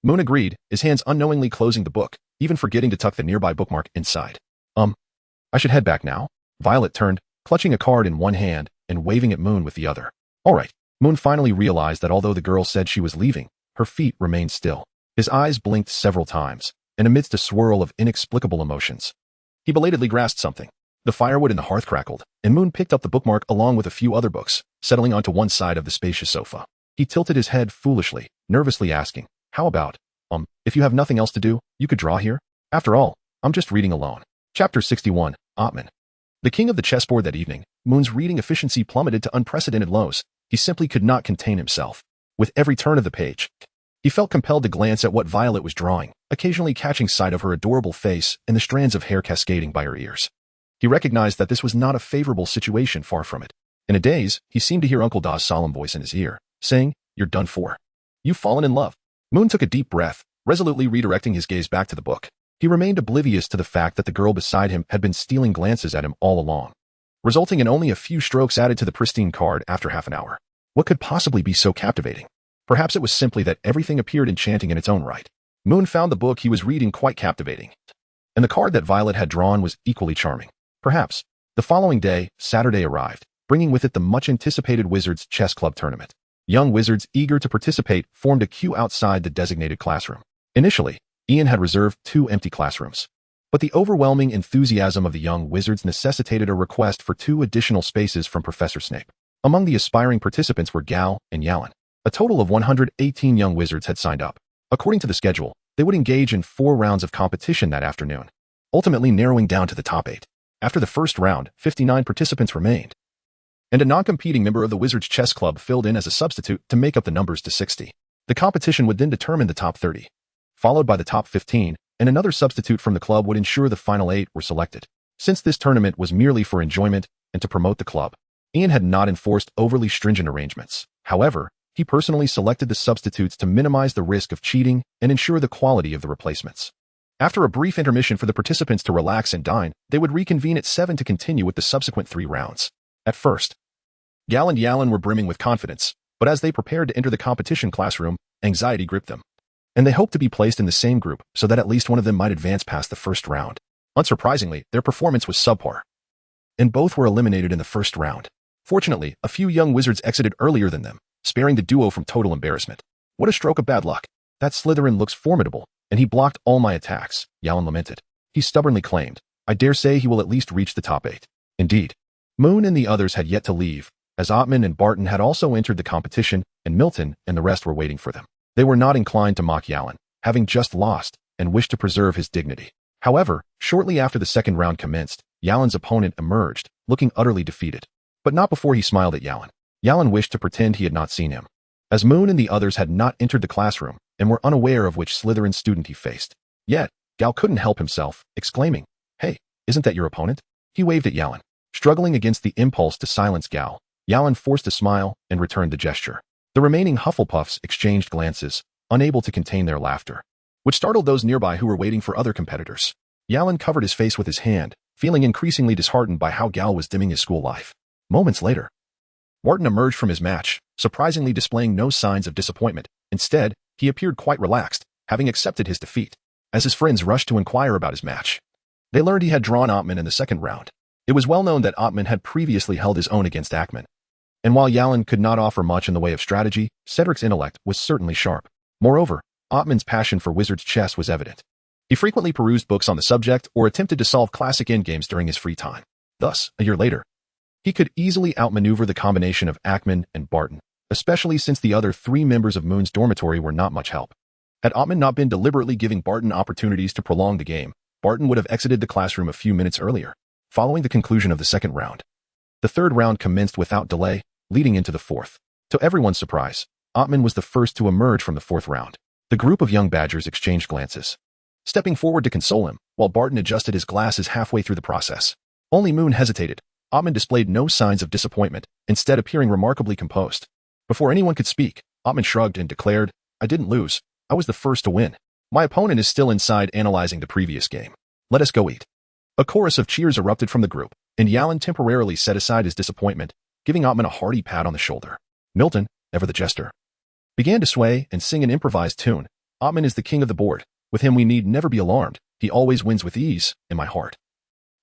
Moon agreed, his hands unknowingly closing the book, even forgetting to tuck the nearby bookmark inside. I should head back now." Violet turned, clutching a card in one hand and waving at Moon with the other. "All right." Moon finally realized that although the girl said she was leaving, her feet remained still. His eyes blinked several times, and amidst a swirl of inexplicable emotions, he belatedly grasped something. The firewood in the hearth crackled, and Moon picked up the bookmark along with a few other books, settling onto one side of the spacious sofa. He tilted his head foolishly, nervously asking, "How about, if you have nothing else to do, you could draw here? After all, I'm just reading alone." Chapter 61, Ottman. The king of the chessboard that evening, Moon's reading efficiency plummeted to unprecedented lows. He simply could not contain himself. With every turn of the page, he felt compelled to glance at what Violet was drawing, occasionally catching sight of her adorable face and the strands of hair cascading by her ears. He recognized that this was not a favorable situation, far from it. In a daze, he seemed to hear Uncle Da's solemn voice in his ear, saying, "You're done for. You've fallen in love." Moon took a deep breath, resolutely redirecting his gaze back to the book. He remained oblivious to the fact that the girl beside him had been stealing glances at him all along, resulting in only a few strokes added to the pristine card after half an hour. What could possibly be so captivating? Perhaps it was simply that everything appeared enchanting in its own right. Moon found the book he was reading quite captivating, and the card that Violet had drawn was equally charming. Perhaps. The following day, Saturday arrived, bringing with it the much-anticipated Wizards Chess Club tournament. Young wizards eager to participate formed a queue outside the designated classroom. Initially, Ian had reserved 2 empty classrooms, But the overwhelming enthusiasm of the young wizards necessitated a request for 2 additional spaces from Professor Snape. Among the aspiring participants were Gal and Yalan. A total of 118 young wizards had signed up. According to the schedule, they would engage in 4 rounds of competition that afternoon, ultimately narrowing down to the top 8. After the first round, 59 participants remained, and a non-competing member of the Wizards Chess Club filled in as a substitute to make up the numbers to 60. The competition would then determine the top 30, followed by the top 15, and another substitute from the club would ensure the final 8 were selected. Since this tournament was merely for enjoyment and to promote the club, Ian had not enforced overly stringent arrangements. However, he personally selected the substitutes to minimize the risk of cheating and ensure the quality of the replacements. After a brief intermission for the participants to relax and dine, they would reconvene at 7 to continue with the subsequent 3 rounds. At first, Gal and Yalan were brimming with confidence, but as they prepared to enter the competition classroom, anxiety gripped them, and they hoped to be placed in the same group so that at least one of them might advance past the first round. Unsurprisingly, their performance was subpar, and both were eliminated in the first round. Fortunately, a few young wizards exited earlier than them, sparing the duo from total embarrassment. What a stroke of bad luck. That Slytherin looks formidable, and he blocked all my attacks, Yalan lamented. He stubbornly claimed, I dare say he will at least reach the top 8. Indeed, Moon and the others had yet to leave, as Ottman and Barton had also entered the competition, and Milton and the rest were waiting for them. They were not inclined to mock Yalan, having just lost, and wished to preserve his dignity. However, shortly after the second round commenced, Yalan's opponent emerged, looking utterly defeated. But not before he smiled at Yalan. Yalan wished to pretend he had not seen him, as Moon and the others had not entered the classroom and were unaware of which Slytherin student he faced. Yet, Gal couldn't help himself, exclaiming, Hey, isn't that your opponent? He waved at Yalan. Struggling against the impulse to silence Gal, Yalan forced a smile and returned the gesture. The remaining Hufflepuffs exchanged glances, unable to contain their laughter, which startled those nearby who were waiting for other competitors. Yalan covered his face with his hand, feeling increasingly disheartened by how Gal was dimming his school life. Moments later, Barton emerged from his match, surprisingly displaying no signs of disappointment. Instead, he appeared quite relaxed, having accepted his defeat. As his friends rushed to inquire about his match, they learned he had drawn Ottman in the second round. It was well known that Ottman had previously held his own against Ackman, and while Yalan could not offer much in the way of strategy, Cedric's intellect was certainly sharp. Moreover, Ottman's passion for wizard's chess was evident. He frequently perused books on the subject or attempted to solve classic endgames during his free time. Thus, a year later, he could easily outmaneuver the combination of Ackman and Barton, especially since the other 3 members of Moon's dormitory were not much help. Had Ottman not been deliberately giving Barton opportunities to prolong the game, Barton would have exited the classroom a few minutes earlier. Following the conclusion of the second round, the third round commenced without delay, leading into the fourth. To everyone's surprise, Ottman was the first to emerge from the fourth round. The group of young badgers exchanged glances, stepping forward to console him, while Barton adjusted his glasses halfway through the process. Only Moon hesitated. Ottman displayed no signs of disappointment, instead appearing remarkably composed. Before anyone could speak, Ottman shrugged and declared, I didn't lose. I was the first to win. My opponent is still inside analyzing the previous game. Let us go eat. A chorus of cheers erupted from the group, and Yalan temporarily set aside his disappointment, giving Ottman a hearty pat on the shoulder. Milton, ever the jester, began to sway and sing an improvised tune. Ottman is the king of the board. With him we need never be alarmed. He always wins with ease, in my heart.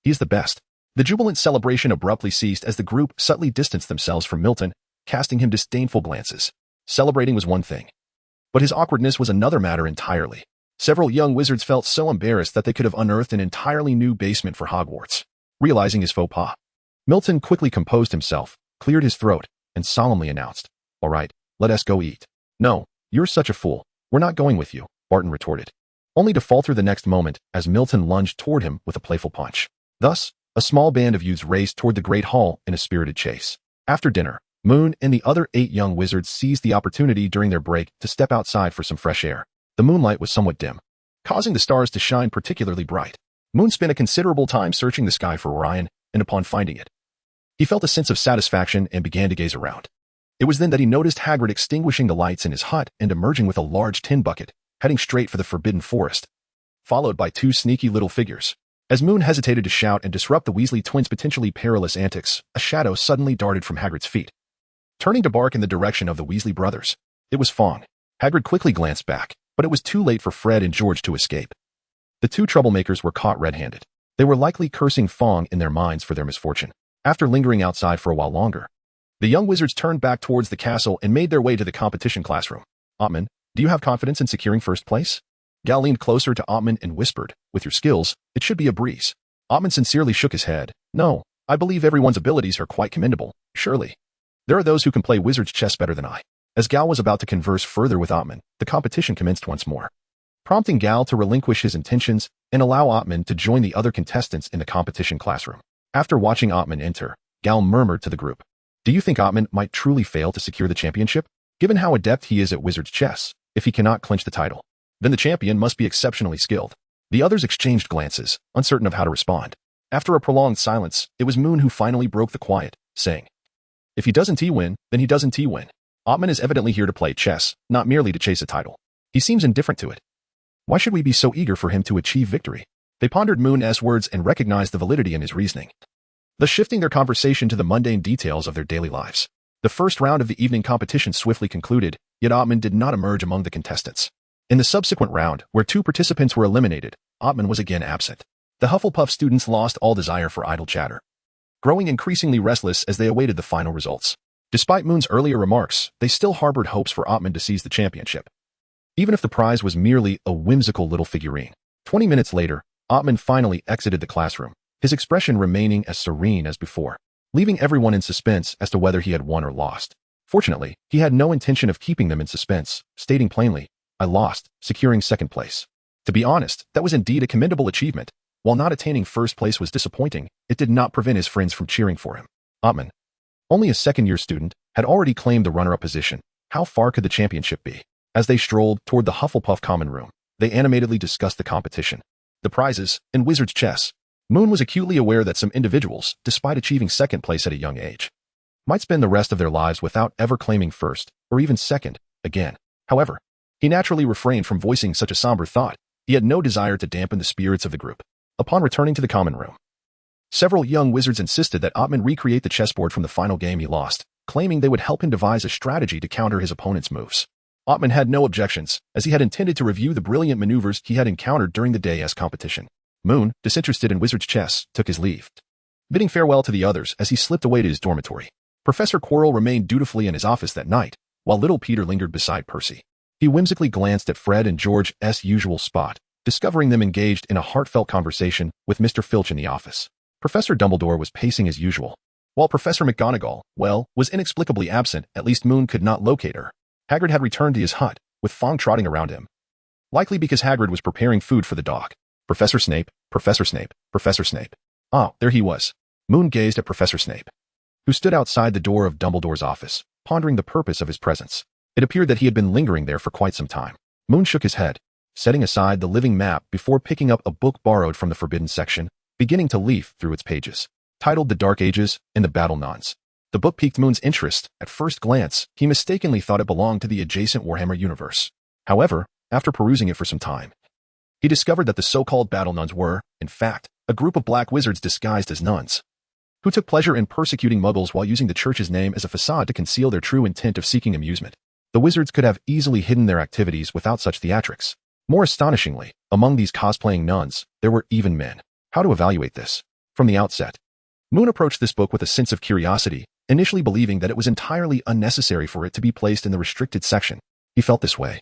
He is the best. The jubilant celebration abruptly ceased as the group subtly distanced themselves from Milton, casting him disdainful glances. Celebrating was one thing, but his awkwardness was another matter entirely. Several young wizards felt so embarrassed that they could have unearthed an entirely new basement for Hogwarts. Realizing his faux pas, Milton quickly composed himself, cleared his throat, and solemnly announced, All right, let us go eat. No, you're such a fool. We're not going with you, Barton retorted, only to falter the next moment as Milton lunged toward him with a playful punch. Thus, a small band of youths raced toward the Great Hall in a spirited chase. After dinner, Moon and the other 8 young wizards seized the opportunity during their break to step outside for some fresh air. The moonlight was somewhat dim, causing the stars to shine particularly bright. Moon spent a considerable time searching the sky for Orion, and upon finding it, he felt a sense of satisfaction and began to gaze around. It was then that he noticed Hagrid extinguishing the lights in his hut and emerging with a large tin bucket, heading straight for the Forbidden Forest, followed by 2 sneaky little figures. As Moon hesitated to shout and disrupt the Weasley twins' potentially perilous antics, a shadow suddenly darted from Hagrid's feet, turning to bark in the direction of the Weasley brothers. It was Fong. Hagrid quickly glanced back, but it was too late for Fred and George to escape. The 2 troublemakers were caught red-handed. They were likely cursing Fong in their minds for their misfortune. After lingering outside for a while longer, the young wizards turned back towards the castle and made their way to the competition classroom. Ottman, do you have confidence in securing first place? Gal leaned closer to Ottman and whispered, "With your skills, it should be a breeze." Ottman sincerely shook his head. "No, I believe everyone's abilities are quite commendable, surely. There are those who can play wizard's chess better than I." As Gal was about to converse further with Ottman, the competition commenced once more, prompting Gal to relinquish his intentions and allow Ottman to join the other contestants in the competition classroom. After watching Ottman enter, Gal murmured to the group, "Do you think Ottman might truly fail to secure the championship? Given how adept he is at wizard's chess, if he cannot clinch the title, then the champion must be exceptionally skilled." The others exchanged glances, uncertain of how to respond. After a prolonged silence, it was Moon who finally broke the quiet, saying, "If he doesn't win, then he doesn't win. Ottman is evidently here to play chess, not merely to chase a title. He seems indifferent to it. Why should we be so eager for him to achieve victory?" They pondered Moon's words and recognized the validity in his reasoning, thus shifting their conversation to the mundane details of their daily lives. The first round of the evening competition swiftly concluded, yet Ottman did not emerge among the contestants. In the subsequent round, where 2 participants were eliminated, Ottman was again absent. The Hufflepuff students lost all desire for idle chatter, growing increasingly restless as they awaited the final results. Despite Moon's earlier remarks, they still harbored hopes for Ottman to seize the championship, even if the prize was merely a whimsical little figurine. 20 minutes later, Ottman finally exited the classroom, his expression remaining as serene as before, leaving everyone in suspense as to whether he had won or lost. Fortunately, he had no intention of keeping them in suspense, stating plainly, "I lost, securing second place." To be honest, that was indeed a commendable achievement. While not attaining first place was disappointing, it did not prevent his friends from cheering for him. Ottman, only a second-year student, had already claimed the runner-up position. How far could the championship be? As they strolled toward the Hufflepuff common room, they animatedly discussed the competition, the prizes, and wizard's chess. Moon was acutely aware that some individuals, despite achieving second place at a young age, might spend the rest of their lives without ever claiming first, or even second, again. However, he naturally refrained from voicing such a somber thought. He had no desire to dampen the spirits of the group. Upon returning to the common room, several young wizards insisted that Ottman recreate the chessboard from the final game he lost, claiming they would help him devise a strategy to counter his opponent's moves. Ottman had no objections, as he had intended to review the brilliant maneuvers he had encountered during the day's competition. Moon, disinterested in wizard's chess, took his leave, bidding farewell to the others as he slipped away to his dormitory. Professor Quirrell remained dutifully in his office that night, while little Peter lingered beside Percy. He whimsically glanced at Fred and George's usual spot, discovering them engaged in a heartfelt conversation with Mr. Filch in the office. Professor Dumbledore was pacing as usual, while Professor McGonagall, was inexplicably absent. At least Moon could not locate her. Hagrid had returned to his hut, with Fong trotting around him, likely because Hagrid was preparing food for the dog. Professor Snape, Professor Snape, Professor Snape. Ah, there he was. Moon gazed at Professor Snape, who stood outside the door of Dumbledore's office, pondering the purpose of his presence. It appeared that he had been lingering there for quite some time. Moon shook his head, setting aside the living map before picking up a book borrowed from the forbidden section, beginning to leaf through its pages. Titled The Dark Ages and the Battle Nuns. The book piqued Moon's interest. At first glance, he mistakenly thought it belonged to the adjacent Warhammer universe. However, after perusing it for some time, he discovered that the so-called battle nuns were, in fact, a group of black wizards disguised as nuns, who took pleasure in persecuting muggles while using the church's name as a facade to conceal their true intent of seeking amusement. The wizards could have easily hidden their activities without such theatrics. More astonishingly, among these cosplaying nuns, there were even men. How to evaluate this? From the outset, Moon approached this book with a sense of curiosity, initially believing that it was entirely unnecessary for it to be placed in the restricted section. He felt this way,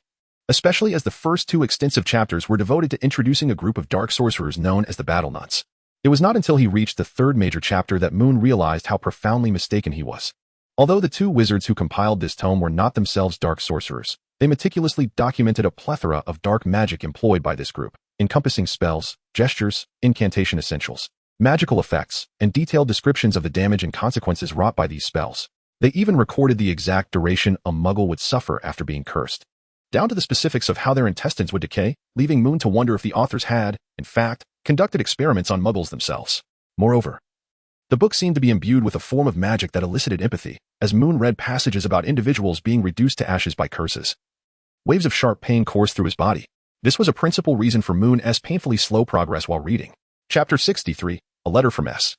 especially as the first 2 extensive chapters were devoted to introducing a group of dark sorcerers known as the Battle Nuns. It was not until he reached the 3rd major chapter that Moon realized how profoundly mistaken he was. Although the 2 wizards who compiled this tome were not themselves dark sorcerers, they meticulously documented a plethora of dark magic employed by this group, encompassing spells, gestures, incantation essentials, magical effects, and detailed descriptions of the damage and consequences wrought by these spells. They even recorded the exact duration a muggle would suffer after being cursed, down to the specifics of how their intestines would decay, leaving Moon to wonder if the authors had, in fact, conducted experiments on muggles themselves. Moreover, the book seemed to be imbued with a form of magic that elicited empathy, as Moon read passages about individuals being reduced to ashes by curses. Waves of sharp pain coursed through his body. This was a principal reason for Moon's painfully slow progress while reading. Chapter 63, A Letter from S.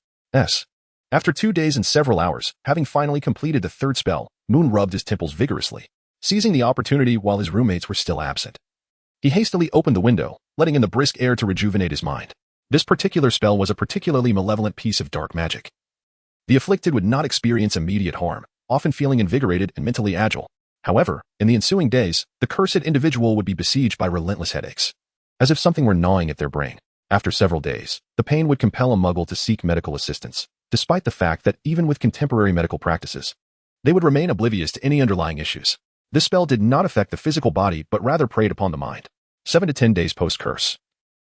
After 2 days and several hours, having finally completed the 3rd spell, Moon rubbed his temples vigorously, seizing the opportunity while his roommates were still absent. He hastily opened the window, letting in the brisk air to rejuvenate his mind. This particular spell was a particularly malevolent piece of dark magic. The afflicted would not experience immediate harm, often feeling invigorated and mentally agile. However, in the ensuing days, the cursed individual would be besieged by relentless headaches, as if something were gnawing at their brain. After several days, the pain would compel a muggle to seek medical assistance, despite the fact that even with contemporary medical practices, they would remain oblivious to any underlying issues. This spell did not affect the physical body but rather preyed upon the mind. 7 to 10 days post-curse.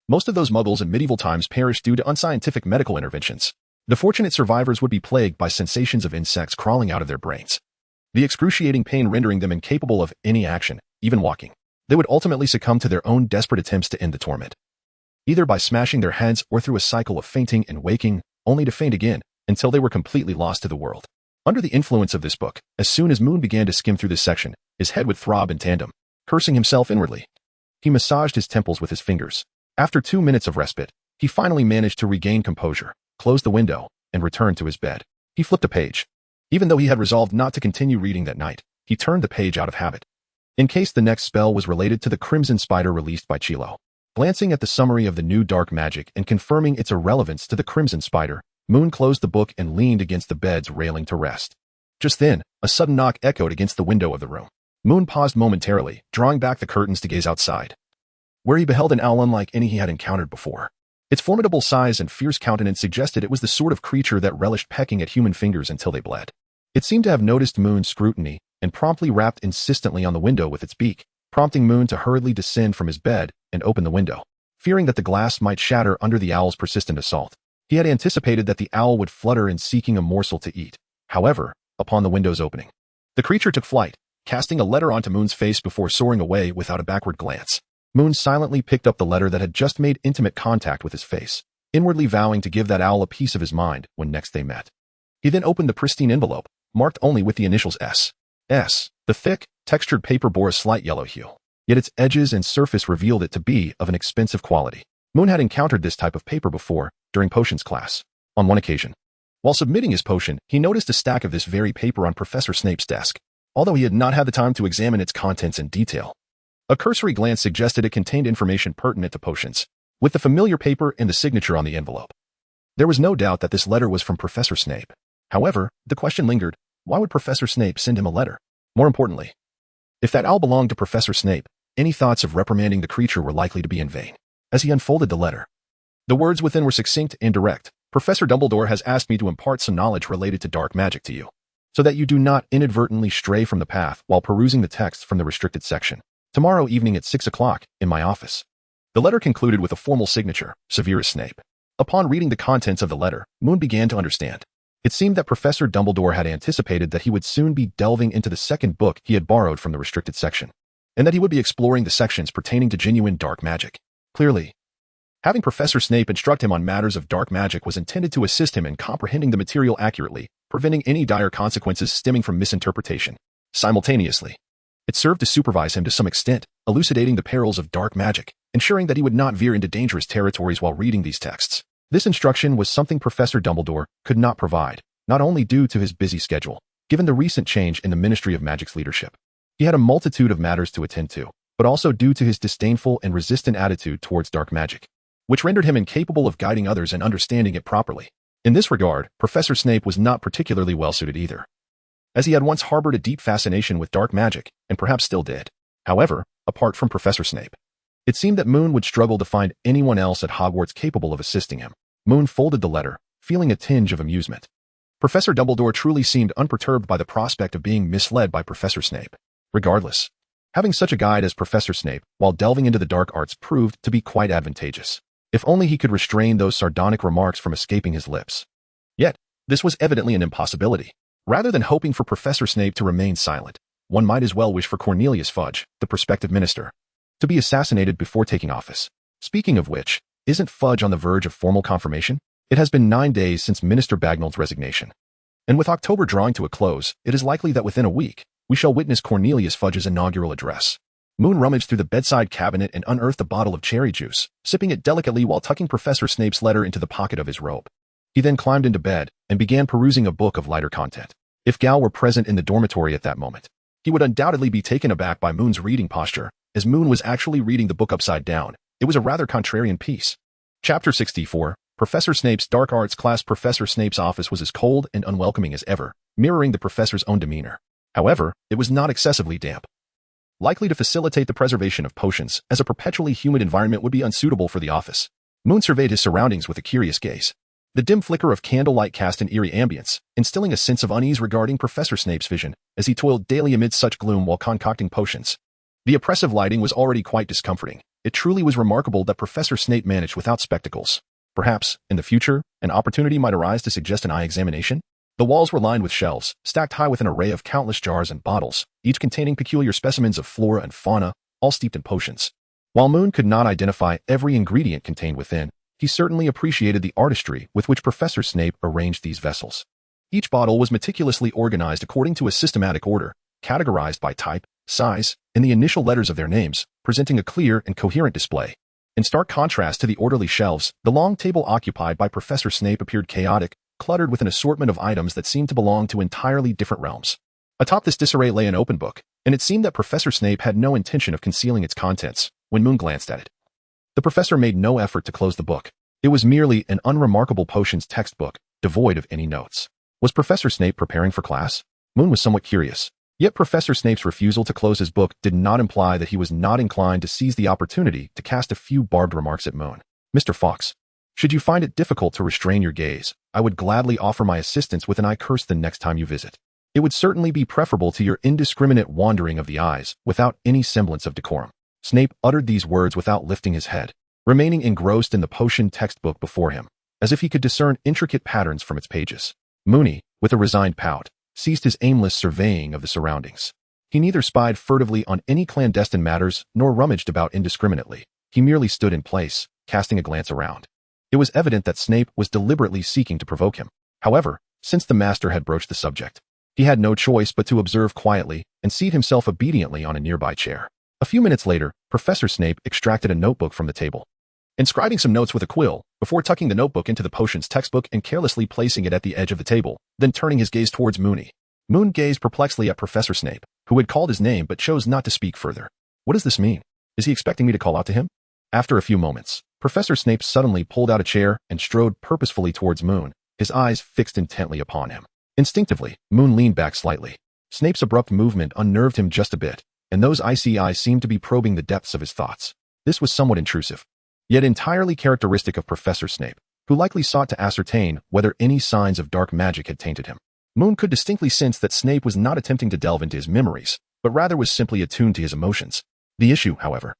Most of those muggles in medieval times perished due to unscientific medical interventions. The fortunate survivors would be plagued by sensations of insects crawling out of their brains, the excruciating pain rendering them incapable of any action, even walking. They would ultimately succumb to their own desperate attempts to end the torment, either by smashing their heads or through a cycle of fainting and waking, only to faint again, until they were completely lost to the world. Under the influence of this book, as soon as Moon began to skim through this section, his head would throb in tandem, cursing himself inwardly. He massaged his temples with his fingers. After 2 minutes of respite, he finally managed to regain composure, closed the window, and returned to his bed. He flipped a page. Even though he had resolved not to continue reading that night, he turned the page out of habit, in case the next spell was related to the Crimson Spider released by Chilo. Glancing at the summary of the new dark magic and confirming its irrelevance to the Crimson Spider, Moon closed the book and leaned against the bed's railing to rest. Just then, a sudden knock echoed against the window of the room. Moon paused momentarily, drawing back the curtains to gaze outside, where he beheld an owl unlike any he had encountered before. Its formidable size and fierce countenance suggested it was the sort of creature that relished pecking at human fingers until they bled. It seemed to have noticed Moon's scrutiny and promptly rapped insistently on the window with its beak, prompting Moon to hurriedly descend from his bed and open the window. Fearing that the glass might shatter under the owl's persistent assault, he had anticipated that the owl would flutter in seeking a morsel to eat. However, upon the window's opening, the creature took flight, casting a letter onto Moon's face before soaring away without a backward glance. Moon silently picked up the letter that had just made intimate contact with his face, inwardly vowing to give that owl a piece of his mind when next they met. He then opened the pristine envelope, marked only with the initials S. The thick, textured paper bore a slight yellow hue, yet its edges and surface revealed it to be of an expensive quality. Moon had encountered this type of paper before, during potions class. On one occasion, while submitting his potion, he noticed a stack of this very paper on Professor Snape's desk, although he had not had the time to examine its contents in detail. A cursory glance suggested it contained information pertinent to potions, with the familiar paper and the signature on the envelope. There was no doubt that this letter was from Professor Snape. However, the question lingered, why would Professor Snape send him a letter? More importantly, if that owl belonged to Professor Snape, any thoughts of reprimanding the creature were likely to be in vain. As he unfolded the letter, the words within were succinct and direct. Professor Dumbledore has asked me to impart some knowledge related to dark magic to you, so that you do not inadvertently stray from the path while perusing the text from the restricted section. Tomorrow evening at 6 o'clock, in my office. The letter concluded with a formal signature, Severus Snape. Upon reading the contents of the letter, Moon began to understand. It seemed that Professor Dumbledore had anticipated that he would soon be delving into the second book he had borrowed from the restricted section, and that he would be exploring the sections pertaining to genuine dark magic. Clearly, having Professor Snape instruct him on matters of dark magic was intended to assist him in comprehending the material accurately, preventing any dire consequences stemming from misinterpretation. Simultaneously, it served to supervise him to some extent, elucidating the perils of dark magic, ensuring that he would not veer into dangerous territories while reading these texts. This instruction was something Professor Dumbledore could not provide, not only due to his busy schedule, given the recent change in the Ministry of Magic's leadership. He had a multitude of matters to attend to, but also due to his disdainful and resistant attitude towards dark magic, which rendered him incapable of guiding others and understanding it properly. In this regard, Professor Snape was not particularly well-suited either, as he had once harbored a deep fascination with dark magic, and perhaps still did. However, apart from Professor Snape, it seemed that Moon would struggle to find anyone else at Hogwarts capable of assisting him. Moon folded the letter, feeling a tinge of amusement. Professor Dumbledore truly seemed unperturbed by the prospect of being misled by Professor Snape. Regardless, having such a guide as Professor Snape while delving into the dark arts proved to be quite advantageous. If only he could restrain those sardonic remarks from escaping his lips. Yet, this was evidently an impossibility. Rather than hoping for Professor Snape to remain silent, one might as well wish for Cornelius Fudge, the prospective minister, to be assassinated before taking office. Speaking of which, isn't Fudge on the verge of formal confirmation? It has been 9 days since Minister Bagnall's resignation. And with October drawing to a close, it is likely that within a week, we shall witness Cornelius Fudge's inaugural address. Moon rummaged through the bedside cabinet and unearthed a bottle of cherry juice, sipping it delicately while tucking Professor Snape's letter into the pocket of his robe. He then climbed into bed and began perusing a book of lighter content. If Gal were present in the dormitory at that moment, he would undoubtedly be taken aback by Moon's reading posture, as Moon was actually reading the book upside down. It was a rather contrarian piece. Chapter 64, Professor Snape's Dark Arts class. Professor Snape's office was as cold and unwelcoming as ever, mirroring the professor's own demeanor. However, it was not excessively damp. likely to facilitate the preservation of potions, as a perpetually humid environment would be unsuitable for the office. Moon surveyed his surroundings with a curious gaze. The dim flicker of candlelight cast an eerie ambience, instilling a sense of unease regarding Professor Snape's vision as he toiled daily amid such gloom while concocting potions. The oppressive lighting was already quite discomforting. It truly was remarkable that Professor Snape managed without spectacles. Perhaps, in the future, an opportunity might arise to suggest an eye examination? The walls were lined with shelves, stacked high with an array of countless jars and bottles, each containing peculiar specimens of flora and fauna, all steeped in potions. While Moon could not identify every ingredient contained within, he certainly appreciated the artistry with which Professor Snape arranged these vessels. Each bottle was meticulously organized according to a systematic order, categorized by type, size, and the initial letters of their names, presenting a clear and coherent display. In stark contrast to the orderly shelves, the long table occupied by Professor Snape appeared chaotic, cluttered with an assortment of items that seemed to belong to entirely different realms. Atop this disarray lay an open book, and it seemed that Professor Snape had no intention of concealing its contents when Moon glanced at it. The professor made no effort to close the book. It was merely an unremarkable potions textbook, devoid of any notes. Was Professor Snape preparing for class? Moon was somewhat curious. Yet Professor Snape's refusal to close his book did not imply that he was not inclined to seize the opportunity to cast a few barbed remarks at Moon. Mr. Fawkes, should you find it difficult to restrain your gaze, I would gladly offer my assistance with an eye curse the next time you visit. It would certainly be preferable to your indiscriminate wandering of the eyes without any semblance of decorum. Snape uttered these words without lifting his head, remaining engrossed in the potion textbook before him, as if he could discern intricate patterns from its pages. Moony, with a resigned pout, ceased his aimless surveying of the surroundings. He neither spied furtively on any clandestine matters nor rummaged about indiscriminately. He merely stood in place, casting a glance around. It was evident that Snape was deliberately seeking to provoke him. However, since the master had broached the subject, he had no choice but to observe quietly and seat himself obediently on a nearby chair. A few minutes later, Professor Snape extracted a notebook from the table, inscribing some notes with a quill, before tucking the notebook into the potions textbook and carelessly placing it at the edge of the table, then turning his gaze towards Moony. Moon gazed perplexedly at Professor Snape, who had called his name but chose not to speak further. What does this mean? Is he expecting me to call out to him? After a few moments, Professor Snape suddenly pulled out a chair and strode purposefully towards Moon, his eyes fixed intently upon him. Instinctively, Moon leaned back slightly. Snape's abrupt movement unnerved him just a bit, and those icy eyes seemed to be probing the depths of his thoughts. This was somewhat intrusive, yet entirely characteristic of Professor Snape, who likely sought to ascertain whether any signs of dark magic had tainted him. Moon could distinctly sense that Snape was not attempting to delve into his memories, but rather was simply attuned to his emotions. The issue, however,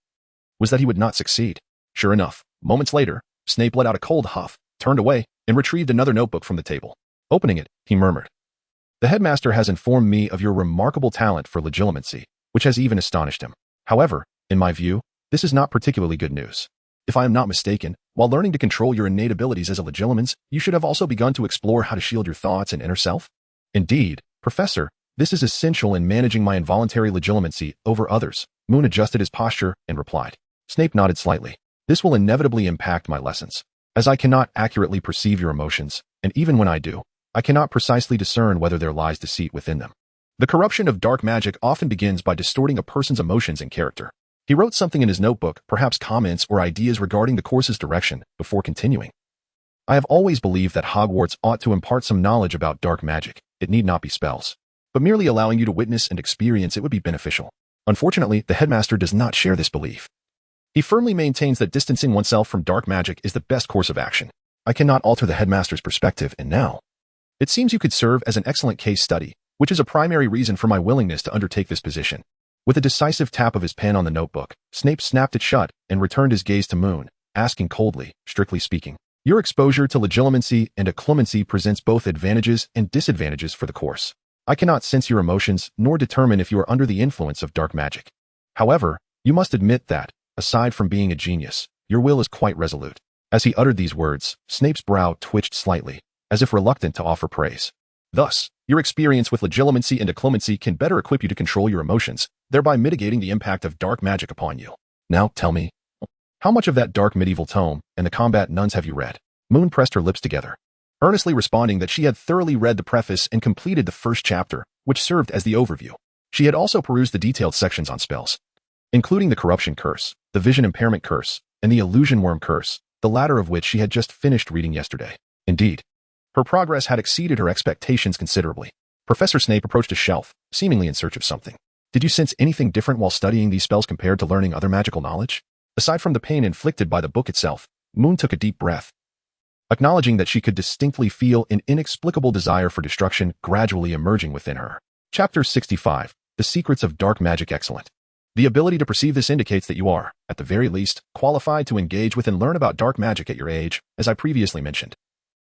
was that he would not succeed. Sure enough, moments later, Snape let out a cold huff, turned away, and retrieved another notebook from the table. Opening it, he murmured, "The headmaster has informed me of your remarkable talent for legilimency, which has even astonished him. However, in my view, this is not particularly good news. If I am not mistaken, while learning to control your innate abilities as a legilimens, you should have also begun to explore how to shield your thoughts and inner self. Indeed, Professor, this is essential in managing my involuntary legilimency over others." Moon adjusted his posture and replied. Snape nodded slightly. "This will inevitably impact my lessons, as I cannot accurately perceive your emotions, and even when I do, I cannot precisely discern whether there lies deceit within them. The corruption of dark magic often begins by distorting a person's emotions and character." He wrote something in his notebook, perhaps comments or ideas regarding the course's direction, before continuing. "I have always believed that Hogwarts ought to impart some knowledge about dark magic. It need not be spells, but merely allowing you to witness and experience it would be beneficial. Unfortunately, the headmaster does not share this belief. He firmly maintains that distancing oneself from dark magic is the best course of action. I cannot alter the headmaster's perspective, and now it seems you could serve as an excellent case study, which is a primary reason for my willingness to undertake this position." With a decisive tap of his pen on the notebook, Snape snapped it shut and returned his gaze to Moon, asking coldly, "Strictly speaking, your exposure to legilimency and occlumency presents both advantages and disadvantages for the course. I cannot sense your emotions nor determine if you are under the influence of dark magic. However, you must admit that, aside from being a genius, your will is quite resolute." As he uttered these words, Snape's brow twitched slightly, as if reluctant to offer praise. "Thus, your experience with legilimency and occlumency can better equip you to control your emotions, thereby mitigating the impact of dark magic upon you. Now, tell me, how much of that dark medieval tome and the combat nuns have you read?" Moon pressed her lips together, earnestly responding that she had thoroughly read the preface and completed the first chapter, which served as the overview. She had also perused the detailed sections on spells, including the corruption curse, the vision impairment curse, and the illusion worm curse, the latter of which she had just finished reading yesterday. Indeed, her progress had exceeded her expectations considerably. Professor Snape approached a shelf, seemingly in search of something. Did you sense anything different while studying these spells compared to learning other magical knowledge? Aside from the pain inflicted by the book itself, Moon took a deep breath, acknowledging that she could distinctly feel an inexplicable desire for destruction gradually emerging within her. Chapter 65. The Secrets of Dark Magic. Excellent. The ability to perceive this indicates that you are, at the very least, qualified to engage with and learn about dark magic at your age, as I previously mentioned.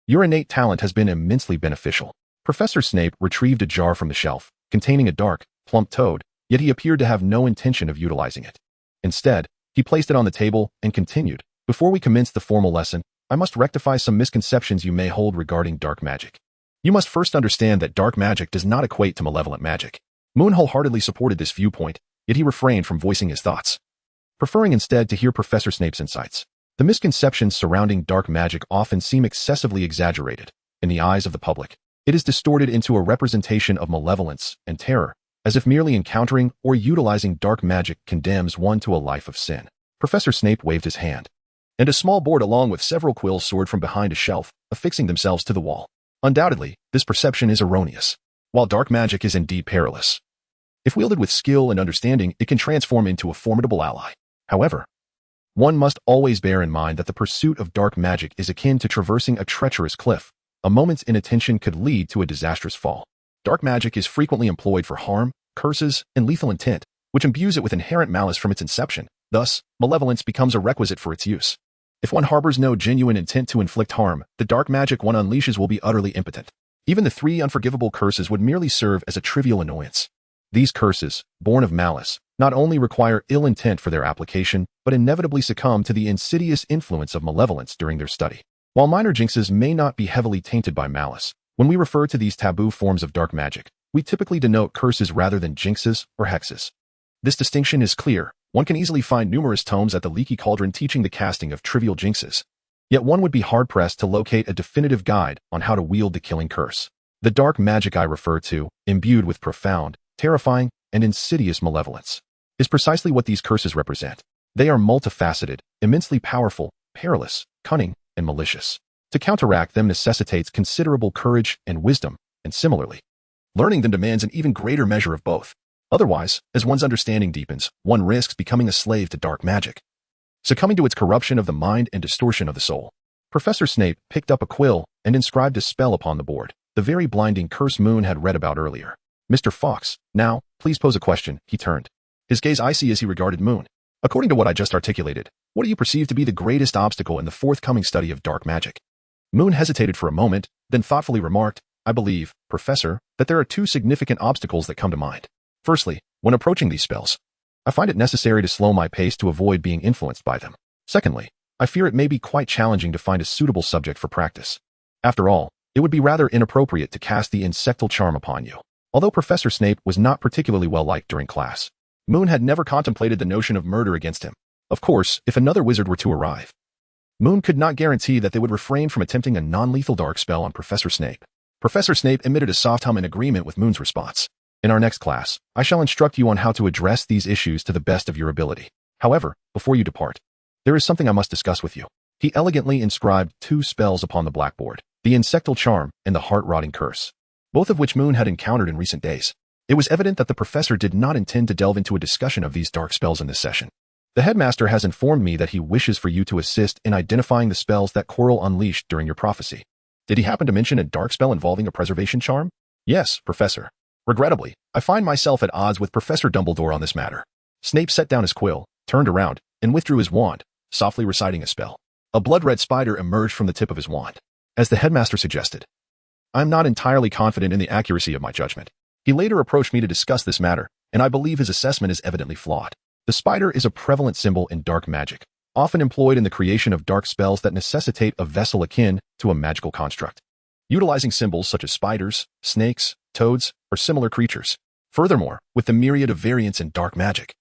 Your innate talent has been immensely beneficial. Professor Snape retrieved a jar from the shelf, containing a dark, plump toad, yet he appeared to have no intention of utilizing it. Instead, he placed it on the table and continued, "Before we commence the formal lesson, I must rectify some misconceptions you may hold regarding dark magic. You must first understand that dark magic does not equate to malevolent magic." Moon wholeheartedly supported this viewpoint, yet he refrained from voicing his thoughts, preferring instead to hear Professor Snape's insights. The misconceptions surrounding dark magic often seem excessively exaggerated. In the eyes of the public, it is distorted into a representation of malevolence and terror, as if merely encountering or utilizing dark magic condemns one to a life of sin. Professor Snape waved his hand, and a small board along with several quills soared from behind a shelf, affixing themselves to the wall. Undoubtedly, this perception is erroneous. While dark magic is indeed perilous, if wielded with skill and understanding, it can transform into a formidable ally. However, one must always bear in mind that the pursuit of dark magic is akin to traversing a treacherous cliff. A moment's inattention could lead to a disastrous fall. Dark magic is frequently employed for harm, curses, and lethal intent, which imbues it with inherent malice from its inception. Thus, malevolence becomes a requisite for its use. If one harbors no genuine intent to inflict harm, the dark magic one unleashes will be utterly impotent. Even the 3 unforgivable curses would merely serve as a trivial annoyance. These curses, born of malice, not only require ill intent for their application, but inevitably succumb to the insidious influence of malevolence during their study. While minor jinxes may not be heavily tainted by malice, when we refer to these taboo forms of dark magic, we typically denote curses rather than jinxes or hexes. This distinction is clear. One can easily find numerous tomes at the Leaky Cauldron teaching the casting of trivial jinxes. Yet one would be hard-pressed to locate a definitive guide on how to wield the killing curse. The dark magic I refer to, imbued with profound, terrifying, and insidious malevolence, is precisely what these curses represent. They are multifaceted, immensely powerful, perilous, cunning, and malicious. To counteract them necessitates considerable courage and wisdom, and similarly, learning them demands an even greater measure of both. Otherwise, as one's understanding deepens, one risks becoming a slave to dark magic, succumbing to its corruption of the mind and distortion of the soul. Professor Snape picked up a quill and inscribed a spell upon the board, the very blinding curse Moon had read about earlier. "Mr. Fox, now, please pose a question." He turned, his gaze icy as he regarded Moon. "According to what I just articulated, what do you perceive to be the greatest obstacle in the forthcoming study of dark magic?" Moon hesitated for a moment, then thoughtfully remarked, "I believe, Professor, that there are 2 significant obstacles that come to mind. Firstly, when approaching these spells, I find it necessary to slow my pace to avoid being influenced by them. Secondly, I fear it may be quite challenging to find a suitable subject for practice. After all, it would be rather inappropriate to cast the insectal charm upon you." Although Professor Snape was not particularly well-liked during class, Moon had never contemplated the notion of murder against him. Of course, if another wizard were to arrive, Moon could not guarantee that they would refrain from attempting a non-lethal dark spell on Professor Snape. Professor Snape emitted a soft hum in agreement with Moon's response. "In our next class, I shall instruct you on how to address these issues to the best of your ability. However, before you depart, there is something I must discuss with you." He elegantly inscribed 2 spells upon the blackboard, the insectal charm and the heart-rotting curse, both of which Moon had encountered in recent days. It was evident that the professor did not intend to delve into a discussion of these dark spells in this session. "The headmaster has informed me that he wishes for you to assist in identifying the spells that Quirrell unleashed during your prophecy. Did he happen to mention a dark spell involving a preservation charm?" "Yes, Professor. Regrettably, I find myself at odds with Professor Dumbledore on this matter." Snape set down his quill, turned around, and withdrew his wand, softly reciting a spell. A blood-red spider emerged from the tip of his wand. As the headmaster suggested, "I am not entirely confident in the accuracy of my judgment. He later approached me to discuss this matter, and I believe his assessment is evidently flawed." The spider is a prevalent symbol in dark magic, often employed in the creation of dark spells that necessitate a vessel akin to a magical construct, utilizing symbols such as spiders, snakes, toads, or similar creatures. Furthermore, with the myriad of variants in dark magic,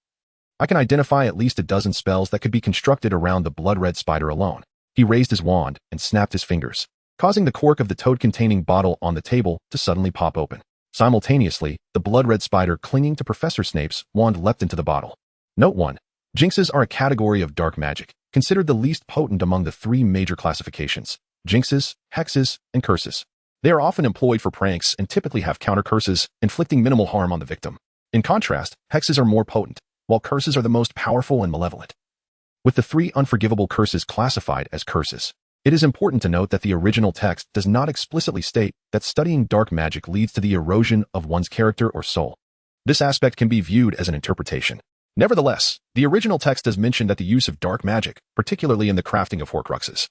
I can identify at least a dozen spells that could be constructed around the blood-red spider alone. He raised his wand and snapped his fingers, causing the cork of the toad-containing bottle on the table to suddenly pop open. Simultaneously, the blood-red spider clinging to Professor Snape's wand leapt into the bottle. Note 1. Jinxes are a category of dark magic, considered the least potent among the 3 major classifications: jinxes, hexes, and curses. They are often employed for pranks and typically have counter curses, inflicting minimal harm on the victim. In contrast, hexes are more potent, while curses are the most powerful and malevolent. With the 3 unforgivable curses classified as curses, it is important to note that the original text does not explicitly state that studying dark magic leads to the erosion of one's character or soul. This aspect can be viewed as an interpretation. Nevertheless, the original text does mention that the use of dark magic, particularly in the crafting of Horcruxes,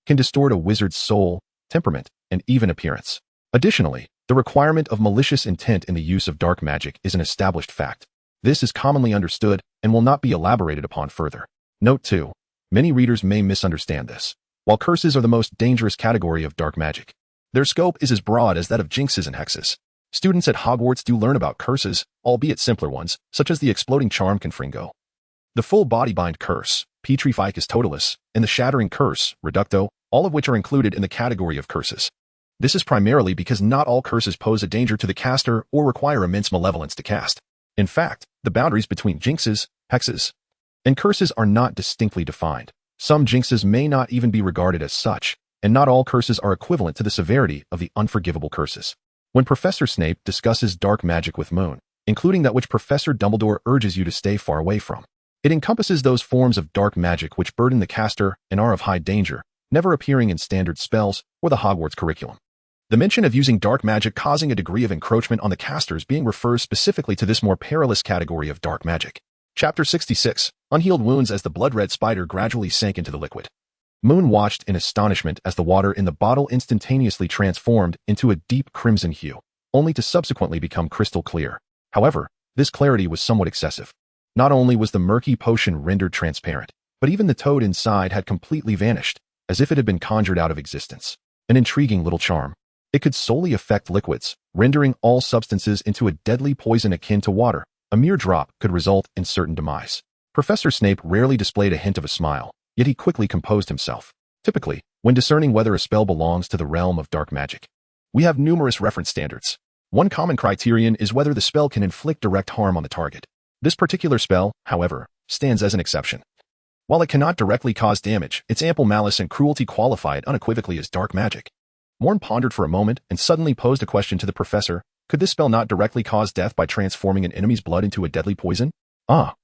can distort a wizard's soul, temperament, and even appearance. Additionally, the requirement of malicious intent in the use of dark magic is an established fact. This is commonly understood and will not be elaborated upon further. Note 2. Many readers may misunderstand this. While curses are the most dangerous category of dark magic, their scope is as broad as that of jinxes and hexes. Students at Hogwarts do learn about curses, albeit simpler ones, such as the exploding charm Confringo, the full body bind curse, Petrificus Totalis, and the shattering curse, Reducto, all of which are included in the category of curses. This is primarily because not all curses pose a danger to the caster or require immense malevolence to cast. In fact, the boundaries between jinxes, hexes, and curses are not distinctly defined. Some jinxes may not even be regarded as such, and not all curses are equivalent to the severity of the unforgivable curses. When Professor Snape discusses dark magic with Moon, including that which Professor Dumbledore urges you to stay far away from, it encompasses those forms of dark magic which burden the caster and are of high danger, never appearing in standard spells or the Hogwarts curriculum. The mention of using dark magic causing a degree of encroachment on the casters being refers specifically to this more perilous category of dark magic. Chapter 66. Unhealed Wounds. As the blood-red spider gradually sank into the liquid, Moon watched in astonishment as the water in the bottle instantaneously transformed into a deep crimson hue, only to subsequently become crystal clear. However, this clarity was somewhat excessive. Not only was the murky potion rendered transparent, but even the toad inside had completely vanished, as if it had been conjured out of existence. An intriguing little charm. It could solely affect liquids, rendering all substances into a deadly poison akin to water. A mere drop could result in certain demise. Professor Snape rarely displayed a hint of a smile, yet he quickly composed himself. Typically, when discerning whether a spell belongs to the realm of dark magic, we have numerous reference standards. One common criterion is whether the spell can inflict direct harm on the target. This particular spell, however, stands as an exception. While it cannot directly cause damage, its ample malice and cruelty qualify it unequivocally as dark magic. Morn pondered for a moment and suddenly posed a question to the professor. Could this spell not directly cause death by transforming an enemy's blood into a deadly poison? Ah.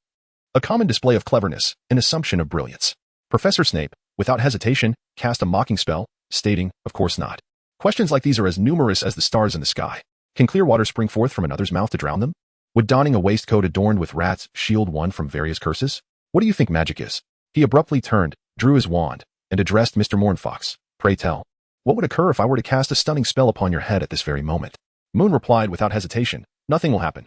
A common display of cleverness, an assumption of brilliance. Professor Snape, without hesitation, cast a mocking spell, stating, of course not. Questions like these are as numerous as the stars in the sky. Can clear water spring forth from another's mouth to drown them? Would donning a waistcoat adorned with rats shield one from various curses? What do you think magic is? He abruptly turned, drew his wand, and addressed Mr. Mournfox. Pray tell. What would occur if I were to cast a stunning spell upon your head at this very moment? Moon replied without hesitation. Nothing will happen.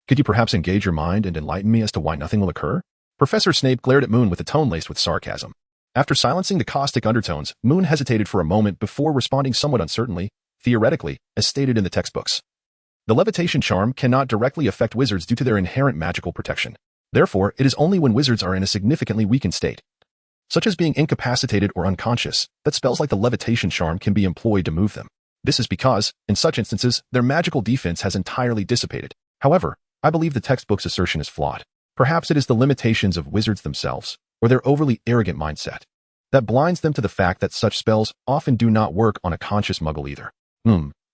Could you perhaps engage your mind and enlighten me as to why nothing will occur? Professor Snape glared at Moon with a tone laced with sarcasm. After silencing the caustic undertones, Moon hesitated for a moment before responding somewhat uncertainly, theoretically, as stated in the textbooks. The levitation charm cannot directly affect wizards due to their inherent magical protection. Therefore, it is only when wizards are in a significantly weakened state, such as being incapacitated or unconscious, that spells like the levitation charm can be employed to move them. This is because, in such instances, their magical defense has entirely dissipated. However, I believe the textbook's assertion is flawed. Perhaps it is the limitations of wizards themselves, or their overly arrogant mindset, that blinds them to the fact that such spells often do not work on a conscious muggle either.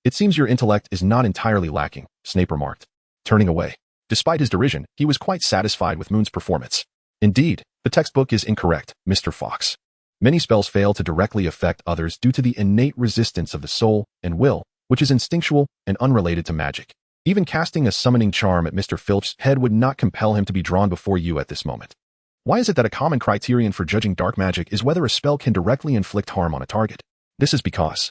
It seems your intellect is not entirely lacking, Snape remarked, turning away. Despite his derision, he was quite satisfied with Moon's performance. Indeed, the textbook is incorrect, Mr. Fox. Many spells fail to directly affect others due to the innate resistance of the soul and will, which is instinctual and unrelated to magic. Even casting a summoning charm at Mr. Filch's head would not compel him to be drawn before you at this moment. Why is it that a common criterion for judging dark magic is whether a spell can directly inflict harm on a target? This is because,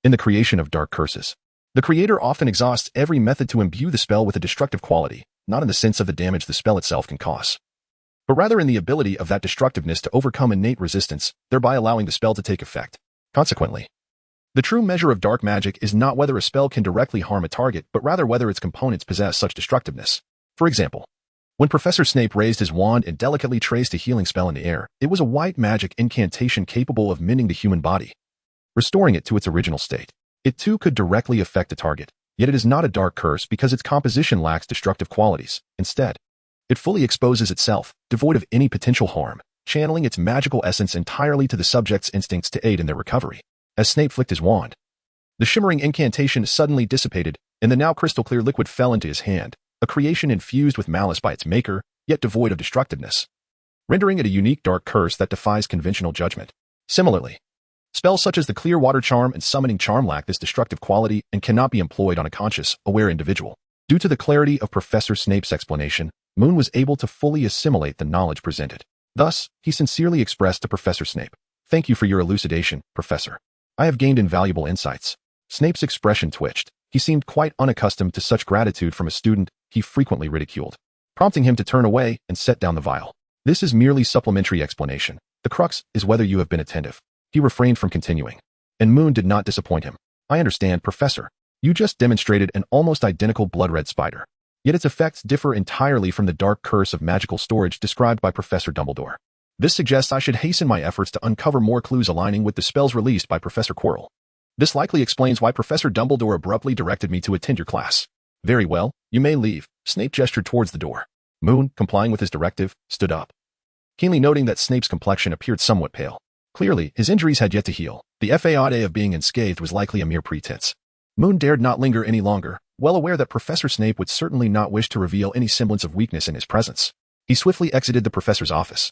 in the creation of dark curses, the creator often exhausts every method to imbue the spell with a destructive quality, not in the sense of the damage the spell itself can cause, but rather in the ability of that destructiveness to overcome innate resistance, thereby allowing the spell to take effect. Consequently, the true measure of dark magic is not whether a spell can directly harm a target, but rather whether its components possess such destructiveness. For example, when Professor Snape raised his wand and delicately traced a healing spell in the air, it was a white magic incantation capable of mending the human body, restoring it to its original state. It too could directly affect a target, yet it is not a dark curse because its composition lacks destructive qualities. Instead, it fully exposes itself, devoid of any potential harm, channeling its magical essence entirely to the subject's instincts to aid in their recovery. As Snape flicked his wand, the shimmering incantation suddenly dissipated, and the now crystal-clear liquid fell into his hand, a creation infused with malice by its maker, yet devoid of destructiveness, rendering it a unique dark curse that defies conventional judgment. Similarly, spells such as the Clear Water Charm and Summoning Charm lack this destructive quality and cannot be employed on a conscious, aware individual. Due to the clarity of Professor Snape's explanation, Moon was able to fully assimilate the knowledge presented. Thus, he sincerely expressed to Professor Snape, "Thank you for your elucidation, Professor. I have gained invaluable insights." Snape's expression twitched. He seemed quite unaccustomed to such gratitude from a student he frequently ridiculed, prompting him to turn away and set down the vial. "This is merely supplementary explanation. The crux is whether you have been attentive." He refrained from continuing. And Moon did not disappoint him. "I understand, Professor. You just demonstrated an almost identical blood-red spider. Yet its effects differ entirely from the dark curse of magical storage described by Professor Dumbledore. This suggests I should hasten my efforts to uncover more clues aligning with the spells released by Professor Quirrell. This likely explains why Professor Dumbledore abruptly directed me to attend your class." "Very well, you may leave." Snape gestured towards the door. Moon, complying with his directive, stood up, keenly noting that Snape's complexion appeared somewhat pale. Clearly, his injuries had yet to heal. The facade of being unscathed was likely a mere pretense. Moon dared not linger any longer, well aware that Professor Snape would certainly not wish to reveal any semblance of weakness in his presence. He swiftly exited the professor's office.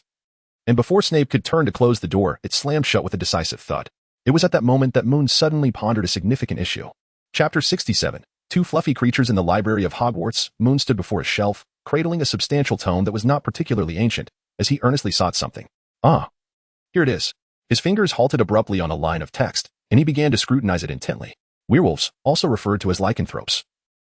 And before Snape could turn to close the door, it slammed shut with a decisive thud. It was at that moment that Moon suddenly pondered a significant issue. Chapter 67. Two fluffy creatures in the library of Hogwarts. Moon stood before a shelf, cradling a substantial tome that was not particularly ancient, as he earnestly sought something. "Ah, here it is." His fingers halted abruptly on a line of text, and he began to scrutinize it intently. Werewolves, also referred to as lycanthropes,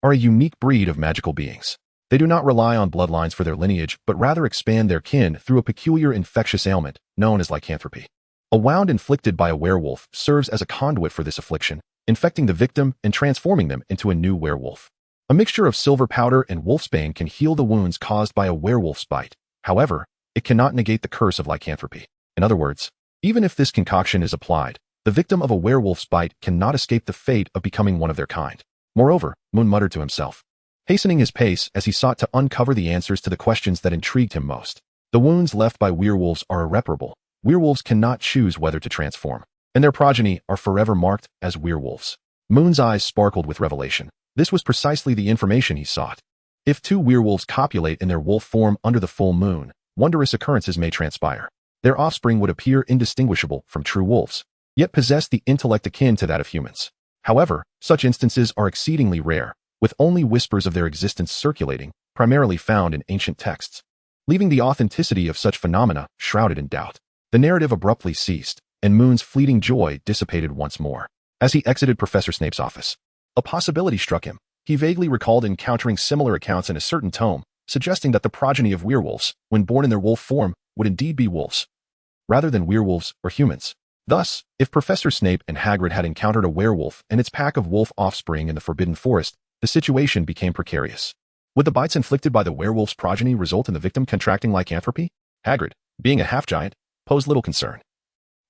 are a unique breed of magical beings. They do not rely on bloodlines for their lineage, but rather expand their kin through a peculiar infectious ailment known as lycanthropy. A wound inflicted by a werewolf serves as a conduit for this affliction, infecting the victim and transforming them into a new werewolf. A mixture of silver powder and wolfsbane can heal the wounds caused by a werewolf's bite. However, it cannot negate the curse of lycanthropy. In other words, even if this concoction is applied, the victim of a werewolf's bite cannot escape the fate of becoming one of their kind. Moreover, Moon muttered to himself, hastening his pace as he sought to uncover the answers to the questions that intrigued him most. The wounds left by werewolves are irreparable. Werewolves cannot choose whether to transform, and their progeny are forever marked as werewolves. Moon's eyes sparkled with revelation. This was precisely the information he sought. If two werewolves copulate in their wolf form under the full moon, wondrous occurrences may transpire. Their offspring would appear indistinguishable from true wolves, yet possess the intellect akin to that of humans. However, such instances are exceedingly rare, with only whispers of their existence circulating, primarily found in ancient texts, leaving the authenticity of such phenomena shrouded in doubt. The narrative abruptly ceased, and Moon's fleeting joy dissipated once more. As he exited Professor Snape's office, a possibility struck him. He vaguely recalled encountering similar accounts in a certain tome, suggesting that the progeny of werewolves, when born in their wolf form, would indeed be wolves, rather than werewolves or humans. Thus, if Professor Snape and Hagrid had encountered a werewolf and its pack of wolf offspring in the Forbidden Forest, the situation became precarious. Would the bites inflicted by the werewolf's progeny result in the victim contracting lycanthropy? Hagrid, being a half-giant, posed little concern.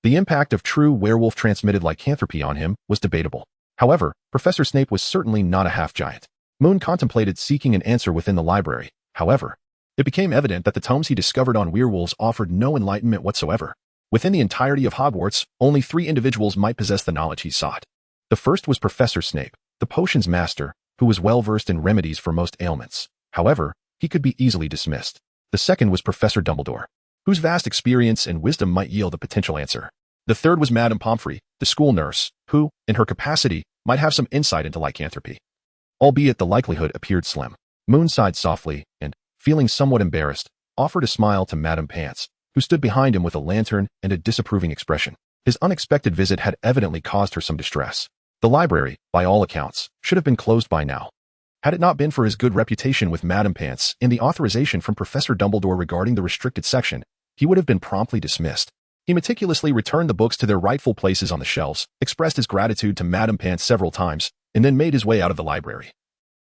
The impact of true werewolf-transmitted lycanthropy on him was debatable. However, Professor Snape was certainly not a half-giant. Moon contemplated seeking an answer within the library. However, it became evident that the tomes he discovered on werewolves offered no enlightenment whatsoever. Within the entirety of Hogwarts, only 3 individuals might possess the knowledge he sought. The first was Professor Snape, the potions master, who was well-versed in remedies for most ailments. However, he could be easily dismissed. The second was Professor Dumbledore, whose vast experience and wisdom might yield a potential answer. The third was Madame Pomfrey, the school nurse, who, in her capacity, might have some insight into lycanthropy. Albeit the likelihood appeared slim. Moon sighed softly and, feeling somewhat embarrassed, offered a smile to Madame Pants, who stood behind him with a lantern and a disapproving expression. His unexpected visit had evidently caused her some distress. The library, by all accounts, should have been closed by now. Had it not been for his good reputation with Madame Pants and the authorization from Professor Dumbledore regarding the restricted section, he would have been promptly dismissed. He meticulously returned the books to their rightful places on the shelves, expressed his gratitude to Madame Pants several times, and then made his way out of the library,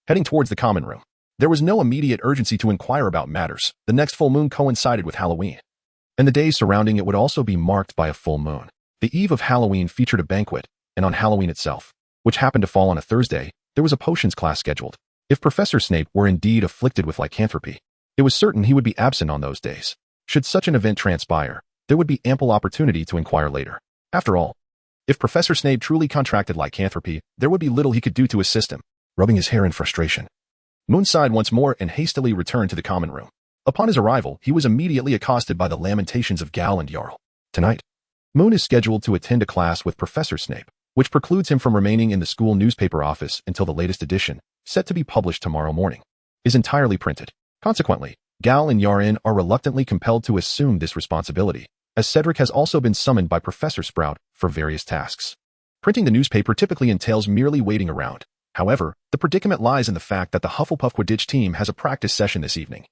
heading towards the common room. There was no immediate urgency to inquire about matters. The next full moon coincided with Halloween, and the days surrounding it would also be marked by a full moon. The eve of Halloween featured a banquet, and on Halloween itself, which happened to fall on a Thursday, there was a potions class scheduled. If Professor Snape were indeed afflicted with lycanthropy, it was certain he would be absent on those days. Should such an event transpire, there would be ample opportunity to inquire later. After all, if Professor Snape truly contracted lycanthropy, there would be little he could do to assist him. Rubbing his hair in frustration, Moon sighed once more and hastily returned to the common room. Upon his arrival, he was immediately accosted by the lamentations of Gal and Jarl. Tonight, Moon is scheduled to attend a class with Professor Snape, which precludes him from remaining in the school newspaper office until the latest edition, set to be published tomorrow morning, is entirely printed. Consequently, Gal and Yarin are reluctantly compelled to assume this responsibility, as Cedric has also been summoned by Professor Sprout for various tasks. Printing the newspaper typically entails merely waiting around. However, the predicament lies in the fact that the Hufflepuff Quidditch team has a practice session this evening,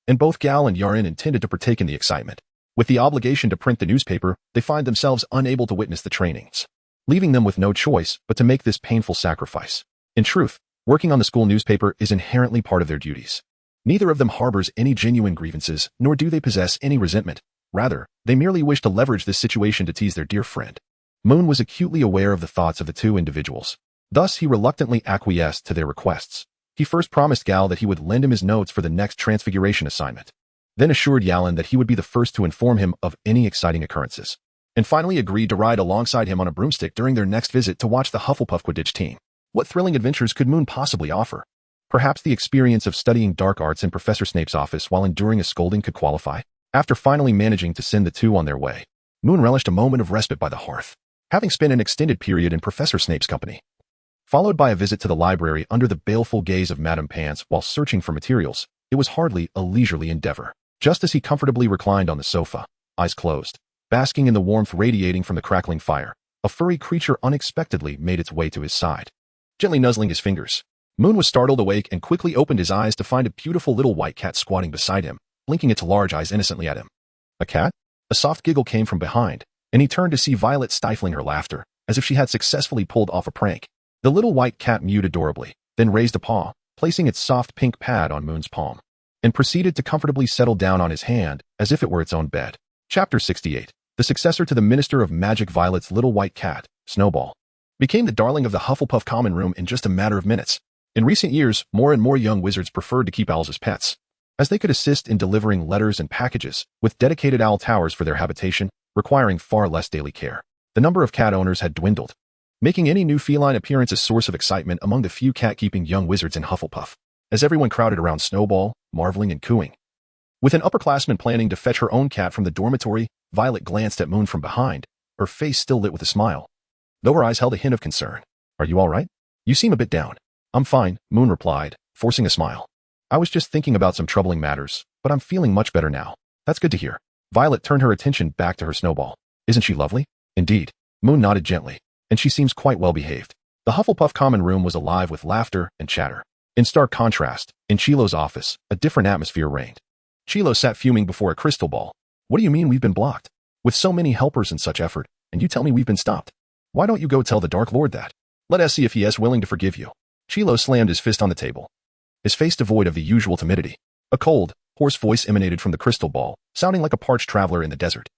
and both Gal and Yarin intended to partake in the excitement. With the obligation to print the newspaper, they find themselves unable to witness the trainings, leaving them with no choice but to make this painful sacrifice. In truth, working on the school newspaper is inherently part of their duties. Neither of them harbors any genuine grievances, nor do they possess any resentment. Rather, they merely wish to leverage this situation to tease their dear friend. Moon was acutely aware of the thoughts of the two individuals. Thus, he reluctantly acquiesced to their requests. He first promised Gal that he would lend him his notes for the next transfiguration assignment, then assured Yalan that he would be the first to inform him of any exciting occurrences, and finally agreed to ride alongside him on a broomstick during their next visit to watch the Hufflepuff Quidditch team. What thrilling adventures could Moon possibly offer? Perhaps the experience of studying dark arts in Professor Snape's office while enduring a scolding could qualify. After finally managing to send the two on their way, Moon relished a moment of respite by the hearth, having spent an extended period in Professor Snape's company. Followed by a visit to the library under the baleful gaze of Madame Pants while searching for materials, it was hardly a leisurely endeavor. Just as he comfortably reclined on the sofa, eyes closed, basking in the warmth radiating from the crackling fire, a furry creature unexpectedly made its way to his side. Gently nuzzling his fingers, Moon was startled awake and quickly opened his eyes to find a beautiful little white cat squatting beside him, blinking its large eyes innocently at him. A cat? A soft giggle came from behind, and he turned to see Violet stifling her laughter, as if she had successfully pulled off a prank. The little white cat mewed adorably, then raised a paw, placing its soft pink pad on Moon's palm, and proceeded to comfortably settle down on his hand as if it were its own bed. Chapter 68. The successor to the Minister of Magic, Violet's little white cat, Snowball, became the darling of the Hufflepuff common room in just a matter of minutes. In recent years, more and more young wizards preferred to keep owls as pets, as they could assist in delivering letters and packages, with dedicated owl towers for their habitation, requiring far less daily care. The number of cat owners had dwindled, making any new feline appearance a source of excitement among the few cat-keeping young wizards in Hufflepuff, as everyone crowded around Snowball, marveling and cooing. With an upperclassman planning to fetch her own cat from the dormitory, Violet glanced at Moon from behind, her face still lit with a smile, though her eyes held a hint of concern. "Are you all right? You seem a bit down." "I'm fine," Moon replied, forcing a smile. "I was just thinking about some troubling matters, but I'm feeling much better now." "That's good to hear." Violet turned her attention back to her Snowball. "Isn't she lovely?" "Indeed." Moon nodded gently. "And she seems quite well behaved." The Hufflepuff common room was alive with laughter and chatter. In stark contrast, in Chilo's office, a different atmosphere reigned. Chilo sat fuming before a crystal ball. "What do you mean we've been blocked? With so many helpers and such effort, and you tell me we've been stopped? Why don't you go tell the Dark Lord that? Let us see if he is willing to forgive you." Chilo slammed his fist on the table, his face devoid of the usual timidity. A cold, hoarse voice emanated from the crystal ball, sounding like a parched traveler in the desert.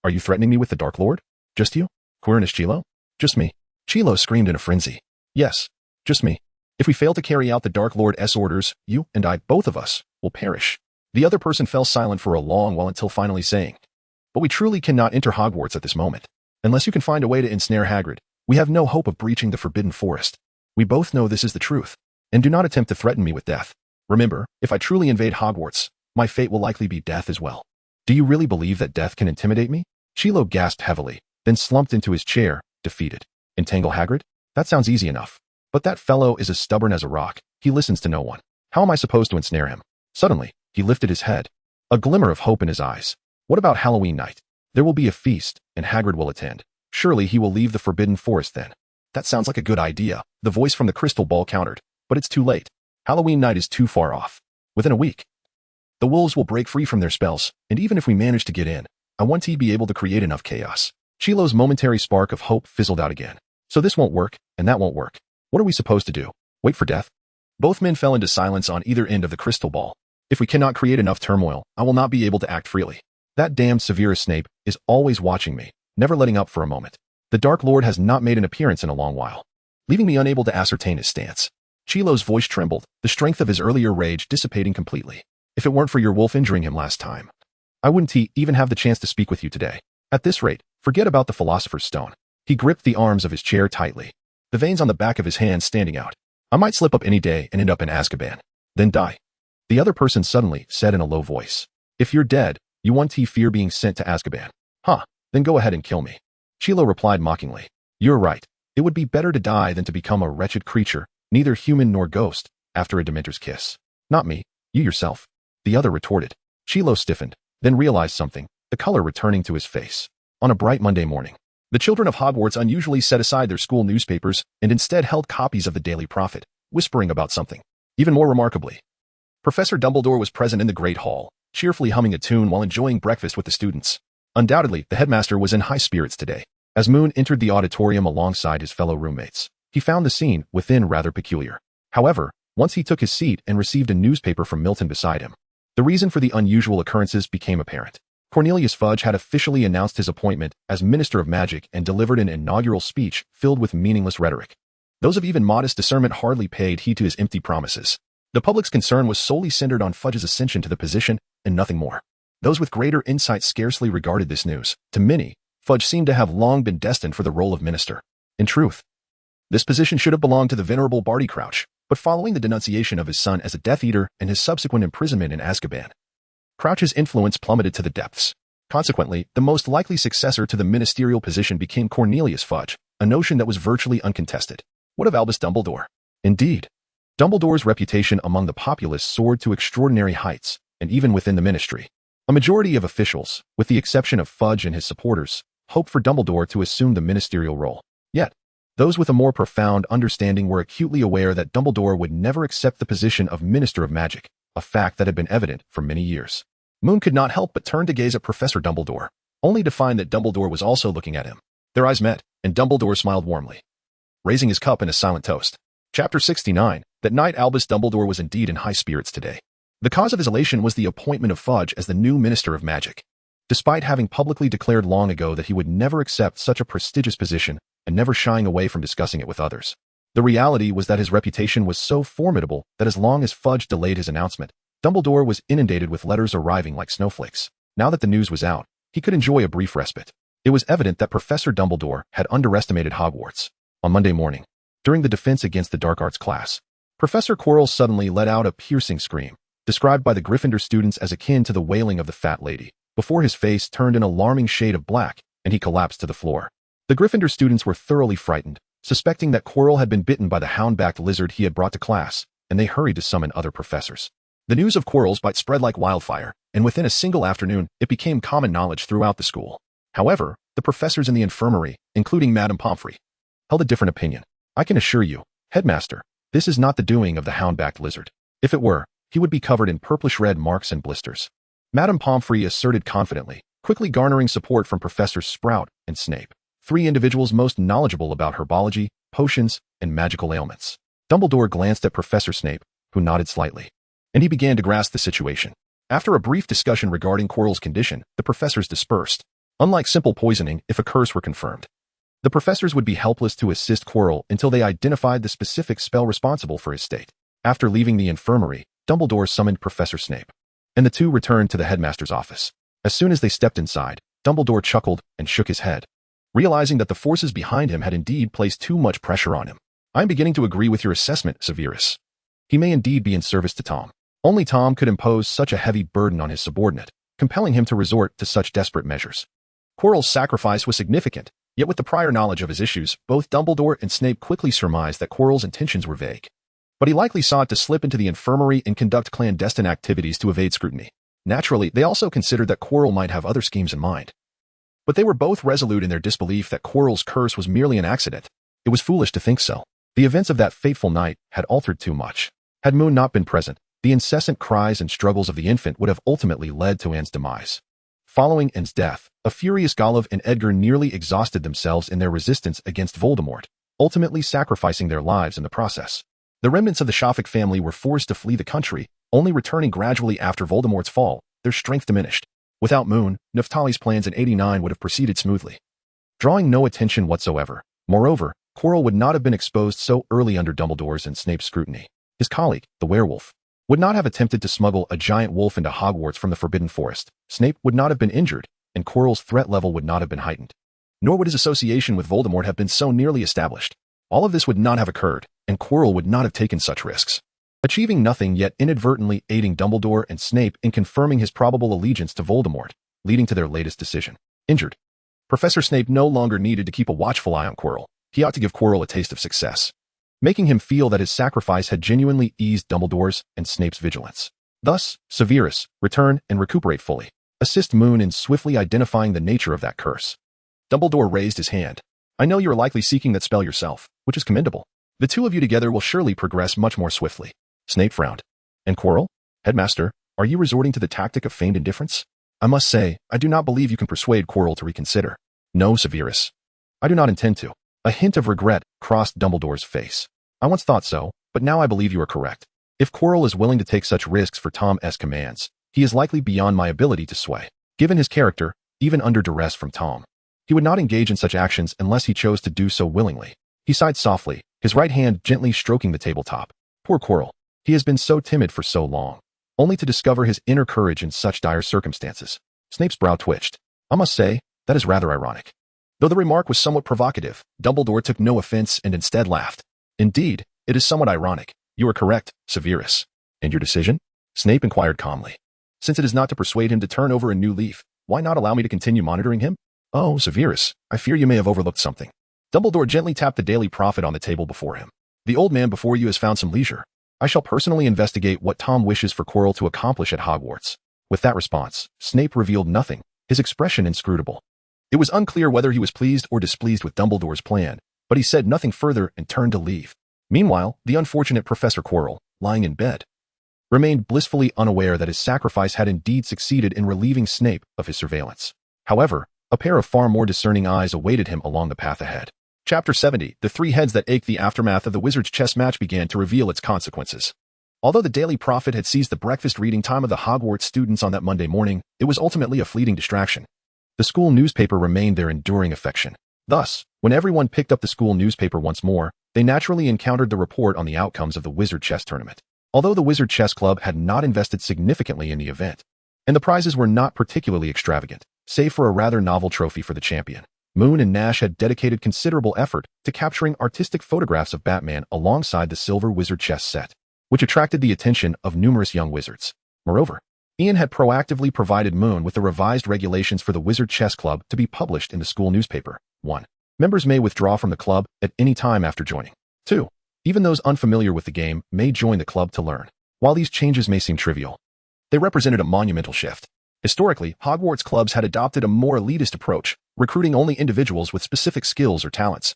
"Are you threatening me with the Dark Lord? Just you? Quirinish Chilo?" "Just me." Chilo screamed in a frenzy. "Yes, just me. If we fail to carry out the Dark Lord's orders, you and I, both of us, will perish." The other person fell silent for a long while until finally saying, "But we truly cannot enter Hogwarts at this moment. Unless you can find a way to ensnare Hagrid, we have no hope of breaching the Forbidden Forest. We both know this is the truth, and do not attempt to threaten me with death. Remember, if I truly invade Hogwarts, my fate will likely be death as well." "Do you really believe that death can intimidate me?" Chilo gasped heavily, then slumped into his chair, defeated. "Entangle Hagrid? That sounds easy enough. But that fellow is as stubborn as a rock. He listens to no one. How am I supposed to ensnare him?" Suddenly, he lifted his head, a glimmer of hope in his eyes. "What about Halloween night? There will be a feast, and Hagrid will attend. Surely he will leave the Forbidden Forest then." "That sounds like a good idea," the voice from the crystal ball countered. "But it's too late. Halloween night is too far off. Within a week, the wolves will break free from their spells, and even if we manage to get in, I want to be able to create enough chaos." Chilo's momentary spark of hope fizzled out again. "So this won't work, and that won't work. What are we supposed to do? Wait for death?" Both men fell into silence on either end of the crystal ball. "If we cannot create enough turmoil, I will not be able to act freely. That damned Severus Snape is always watching me, never letting up for a moment. The Dark Lord has not made an appearance in a long while, leaving me unable to ascertain his stance." Chilo's voice trembled, the strength of his earlier rage dissipating completely. "If it weren't for your wolf injuring him last time, I wouldn't even have the chance to speak with you today. At this rate, forget about the Philosopher's Stone." He gripped the arms of his chair tightly, the veins on the back of his hands standing out. "I might slip up any day and end up in Azkaban." Then die. The other person suddenly said in a low voice. If you're dead, you won't fear being sent to Azkaban. Huh, then go ahead and kill me. Chilo replied mockingly. You're right. It would be better to die than to become a wretched creature, neither human nor ghost, after a Dementor's kiss. Not me, you yourself. The other retorted. Chilo stiffened, then realized something, the color returning to his face. On a bright Monday morning, the children of Hogwarts unusually set aside their school newspapers and instead held copies of the Daily Prophet, whispering about something. Even more remarkably, Professor Dumbledore was present in the Great Hall, cheerfully humming a tune while enjoying breakfast with the students. Undoubtedly, the headmaster was in high spirits today. As Moon entered the auditorium alongside his fellow roommates, he found the scene within rather peculiar. However, once he took his seat and received a newspaper from Milton beside him, the reason for the unusual occurrences became apparent. Cornelius Fudge had officially announced his appointment as Minister of Magic and delivered an inaugural speech filled with meaningless rhetoric. Those of even modest discernment hardly paid heed to his empty promises. The public's concern was solely centered on Fudge's ascension to the position and nothing more. Those with greater insight scarcely regarded this news. To many, Fudge seemed to have long been destined for the role of minister. In truth, this position should have belonged to the venerable Barty Crouch, but following the denunciation of his son as a Death Eater and his subsequent imprisonment in Azkaban, Crouch's influence plummeted to the depths. Consequently, the most likely successor to the ministerial position became Cornelius Fudge, a notion that was virtually uncontested. What of Albus Dumbledore? Indeed, Dumbledore's reputation among the populace soared to extraordinary heights, and even within the ministry. A majority of officials, with the exception of Fudge and his supporters, hoped for Dumbledore to assume the ministerial role. Yet, those with a more profound understanding were acutely aware that Dumbledore would never accept the position of Minister of Magic, a fact that had been evident for many years. Moon could not help but turn to gaze at Professor Dumbledore, only to find that Dumbledore was also looking at him. Their eyes met, and Dumbledore smiled warmly, raising his cup in a silent toast. Chapter 69. That night Albus Dumbledore was indeed in high spirits today. The cause of his elation was the appointment of Fudge as the new Minister of Magic. Despite having publicly declared long ago that he would never accept such a prestigious position and never shying away from discussing it with others, the reality was that his reputation was so formidable that as long as Fudge delayed his announcement, Dumbledore was inundated with letters arriving like snowflakes. Now that the news was out, he could enjoy a brief respite. It was evident that Professor Dumbledore had underestimated Hogwarts. On Monday morning, during the defense against the dark arts class, Professor Quirrell suddenly let out a piercing scream, described by the Gryffindor students as akin to the wailing of the fat lady, before his face turned an alarming shade of black and he collapsed to the floor. The Gryffindor students were thoroughly frightened, suspecting that Quirrell had been bitten by the hound-backed lizard he had brought to class, and they hurried to summon other professors. The news of Quirrell's bite spread like wildfire, and within a single afternoon, it became common knowledge throughout the school. However, the professors in the infirmary, including Madame Pomfrey, held a different opinion. I can assure you, Headmaster, this is not the doing of the hound-backed lizard. If it were, he would be covered in purplish-red marks and blisters. Madame Pomfrey asserted confidently, quickly garnering support from Professors Sprout and Snape, three individuals most knowledgeable about herbology, potions, and magical ailments. Dumbledore glanced at Professor Snape, who nodded slightly, and he began to grasp the situation. After a brief discussion regarding Quirrell's condition, the professors dispersed. Unlike simple poisoning, if a curse were confirmed, the professors would be helpless to assist Quirrell until they identified the specific spell responsible for his state. After leaving the infirmary, Dumbledore summoned Professor Snape, and the two returned to the headmaster's office. As soon as they stepped inside, Dumbledore chuckled and shook his head, realizing that the forces behind him had indeed placed too much pressure on him. I'm beginning to agree with your assessment, Severus. He may indeed be in service to Tom. Only Tom could impose such a heavy burden on his subordinate, compelling him to resort to such desperate measures. Quirrell's sacrifice was significant, yet with the prior knowledge of his issues, both Dumbledore and Snape quickly surmised that Quirrell's intentions were vague. But he likely sought to slip into the infirmary and conduct clandestine activities to evade scrutiny. Naturally, they also considered that Quirrell might have other schemes in mind. But they were both resolute in their disbelief that Quirrell's curse was merely an accident. It was foolish to think so. The events of that fateful night had altered too much. Had Moon not been present, the incessant cries and struggles of the infant would have ultimately led to Anne's demise. Following Anne's death, a furious Golov and Edgar nearly exhausted themselves in their resistance against Voldemort, ultimately sacrificing their lives in the process. The remnants of the Shafik family were forced to flee the country, only returning gradually after Voldemort's fall, their strength diminished. Without Moon, Naphtali's plans in 89 would have proceeded smoothly, drawing no attention whatsoever. Moreover, Quirrell would not have been exposed so early under Dumbledore's and Snape's scrutiny. His colleague, the werewolf, would not have attempted to smuggle a giant wolf into Hogwarts from the Forbidden Forest. Snape would not have been injured, and Quirrell's threat level would not have been heightened. Nor would his association with Voldemort have been so nearly established. All of this would not have occurred, and Quirrell would not have taken such risks. achieving nothing yet inadvertently aiding Dumbledore and Snape in confirming his probable allegiance to Voldemort, leading to their latest decision. Injured. Professor Snape no longer needed to keep a watchful eye on Quirrell. He ought to give Quirrell a taste of success, making him feel that his sacrifice had genuinely eased Dumbledore's and Snape's vigilance. Thus, Severus, return and recuperate fully. Assist Moon in swiftly identifying the nature of that curse. Dumbledore raised his hand. I know you are likely seeking that spell yourself, which is commendable. The two of you together will surely progress much more swiftly. Snape frowned. And Quirrell? Headmaster, are you resorting to the tactic of feigned indifference? I must say, I do not believe you can persuade Quirrell to reconsider. No, Severus. I do not intend to. A hint of regret crossed Dumbledore's face. I once thought so, but now I believe you are correct. If Quirrell is willing to take such risks for Tom's commands, he is likely beyond my ability to sway. Given his character, even under duress from Tom, he would not engage in such actions unless he chose to do so willingly. He sighed softly, his right hand gently stroking the tabletop. Poor Quirrell. He has been so timid for so long, only to discover his inner courage in such dire circumstances. Snape's brow twitched. I must say, that is rather ironic. Though the remark was somewhat provocative, Dumbledore took no offense and instead laughed. Indeed, it is somewhat ironic. You are correct, Severus. And your decision? Snape inquired calmly. Since it is not to persuade him to turn over a new leaf, why not allow me to continue monitoring him? Oh, Severus, I fear you may have overlooked something. Dumbledore gently tapped the Daily Prophet on the table before him. The old man before you has found some leisure. I shall personally investigate what Tom wishes for Quirrell to accomplish at Hogwarts. With that response, Snape revealed nothing, his expression inscrutable. It was unclear whether he was pleased or displeased with Dumbledore's plan, but he said nothing further and turned to leave. Meanwhile, the unfortunate Professor Quirrell, lying in bed, remained blissfully unaware that his sacrifice had indeed succeeded in relieving Snape of his surveillance. However, a pair of far more discerning eyes awaited him along the path ahead. Chapter 70, The Three Heads That Ached. The aftermath of the Wizards' chess match began to reveal its consequences. Although the Daily Prophet had seized the breakfast reading time of the Hogwarts students on that Monday morning, it was ultimately a fleeting distraction. The school newspaper remained their enduring affection. Thus, when everyone picked up the school newspaper once more, they naturally encountered the report on the outcomes of the Wizard Chess Tournament. Although the Wizard Chess Club had not invested significantly in the event, and the prizes were not particularly extravagant, save for a rather novel trophy for the champion, Moon and Nash had dedicated considerable effort to capturing artistic photographs of Batman alongside the silver wizard chess set, which attracted the attention of numerous young wizards. Moreover, Ian had proactively provided Moon with the revised regulations for the Wizard Chess Club to be published in the school newspaper. 1. Members may withdraw from the club at any time after joining. 2. Even those unfamiliar with the game may join the club to learn. While these changes may seem trivial, they represented a monumental shift. Historically, Hogwarts clubs had adopted a more elitist approach, recruiting only individuals with specific skills or talents.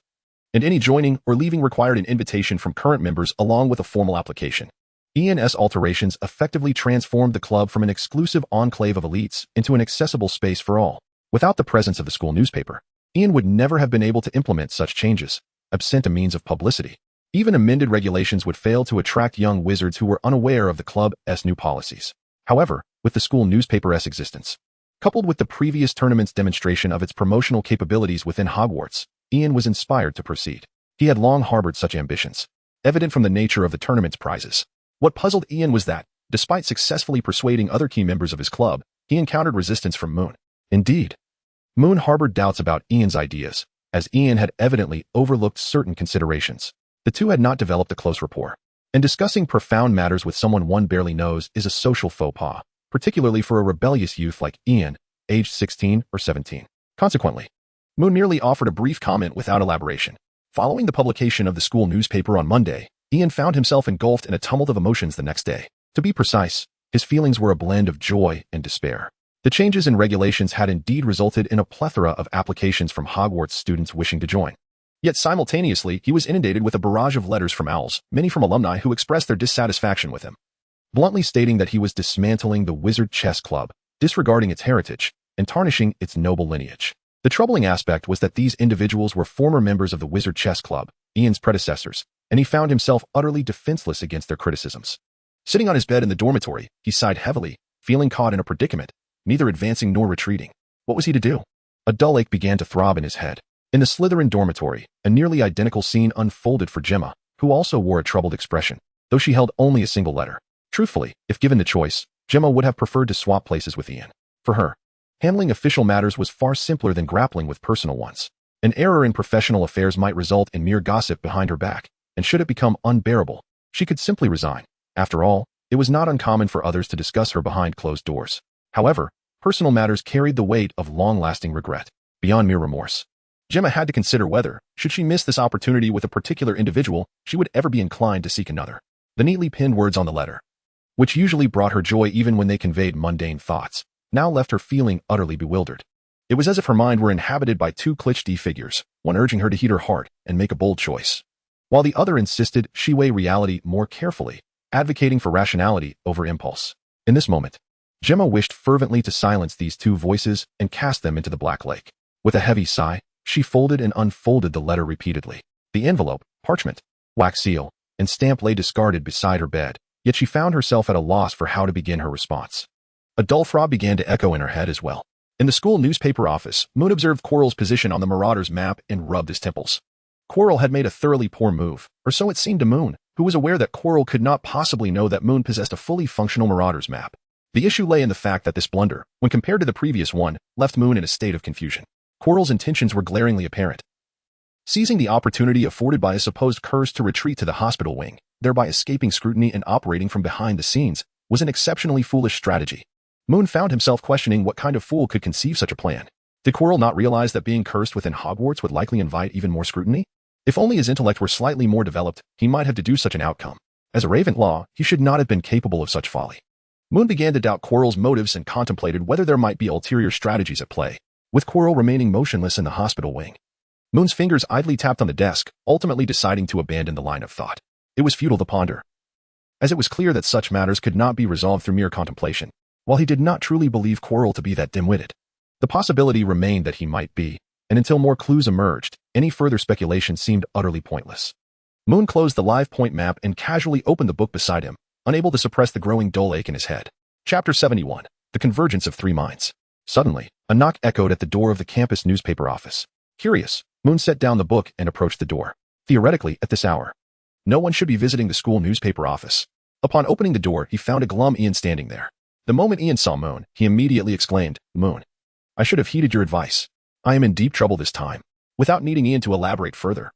And any joining or leaving required an invitation from current members along with a formal application. Ian's alterations effectively transformed the club from an exclusive enclave of elites into an accessible space for all. Without the presence of the school newspaper, Ian would never have been able to implement such changes, absent a means of publicity. Even amended regulations would fail to attract young wizards who were unaware of the club's new policies. However, with the school newspaper's existence, coupled with the previous tournament's demonstration of its promotional capabilities within Hogwarts, Ian was inspired to proceed. He had long harbored such ambitions, evident from the nature of the tournament's prizes. What puzzled Ian was that, despite successfully persuading other key members of his club, he encountered resistance from Moon. Indeed, Moon harbored doubts about Ian's ideas, as Ian had evidently overlooked certain considerations. The two had not developed a close rapport, and discussing profound matters with someone one barely knows is a social faux pas, particularly for a rebellious youth like Ian, aged 16 or 17. Consequently, Moon merely offered a brief comment without elaboration. Following the publication of the school newspaper on Monday, Ian found himself engulfed in a tumult of emotions the next day. To be precise, his feelings were a blend of joy and despair. The changes in regulations had indeed resulted in a plethora of applications from Hogwarts students wishing to join. Yet simultaneously, he was inundated with a barrage of letters from owls, many from alumni who expressed their dissatisfaction with him, bluntly stating that he was dismantling the Wizard Chess Club, disregarding its heritage, and tarnishing its noble lineage. The troubling aspect was that these individuals were former members of the Wizard Chess Club, Ian's predecessors, and he found himself utterly defenseless against their criticisms. Sitting on his bed in the dormitory, he sighed heavily, feeling caught in a predicament, neither advancing nor retreating. What was he to do? A dull ache began to throb in his head. In the Slytherin dormitory, a nearly identical scene unfolded for Gemma, who also wore a troubled expression, though she held only a single letter. Truthfully, if given the choice, Gemma would have preferred to swap places with Ian. For her, handling official matters was far simpler than grappling with personal ones. An error in professional affairs might result in mere gossip behind her back, and should it become unbearable, she could simply resign. After all, it was not uncommon for others to discuss her behind closed doors. However, personal matters carried the weight of long-lasting regret, beyond mere remorse. Gemma had to consider whether, should she miss this opportunity with a particular individual, she would ever be inclined to seek another. The neatly pinned words on the letter, which usually brought her joy even when they conveyed mundane thoughts, now left her feeling utterly bewildered. It was as if her mind were inhabited by two cliché figures, one urging her to heed her heart and make a bold choice, while the other insisted she weigh reality more carefully, advocating for rationality over impulse. In this moment, Gemma wished fervently to silence these two voices and cast them into the black lake. With a heavy sigh, she folded and unfolded the letter repeatedly. The envelope, parchment, wax seal, and stamp lay discarded beside her bed, yet she found herself at a loss for how to begin her response. A dull throb began to echo in her head as well. In the school newspaper office, Moon observed Quirrell's position on the Marauder's map and rubbed his temples. Quirrell had made a thoroughly poor move, or so it seemed to Moon, who was aware that Quirrell could not possibly know that Moon possessed a fully functional Marauder's map. The issue lay in the fact that this blunder, when compared to the previous one, left Moon in a state of confusion. Quirrell's intentions were glaringly apparent. Seizing the opportunity afforded by a supposed curse to retreat to the hospital wing, thereby escaping scrutiny and operating from behind the scenes, was an exceptionally foolish strategy. Moon found himself questioning what kind of fool could conceive such a plan. Did Quirrell not realize that being cursed within Hogwarts would likely invite even more scrutiny? If only his intellect were slightly more developed, he might have deduced such an outcome. As a Ravenclaw, he should not have been capable of such folly. Moon began to doubt Quirrell's motives and contemplated whether there might be ulterior strategies at play, with Quirrell remaining motionless in the hospital wing. Moon's fingers idly tapped on the desk, ultimately deciding to abandon the line of thought. It was futile to ponder, as it was clear that such matters could not be resolved through mere contemplation. While he did not truly believe Quirrell to be that dim-witted, the possibility remained that he might be, and until more clues emerged, any further speculation seemed utterly pointless. Moon closed the live point map and casually opened the book beside him, unable to suppress the growing dull ache in his head. Chapter 71. The Convergence of Three Minds. Suddenly, a knock echoed at the door of the campus newspaper office. Curious, Moon set down the book and approached the door. Theoretically, at this hour, no one should be visiting the school newspaper office. Upon opening the door, he found a glum Ian standing there. The moment Ian saw Moon, he immediately exclaimed, "Moon, I should have heeded your advice. I am in deep trouble this time." Without needing Ian to elaborate further,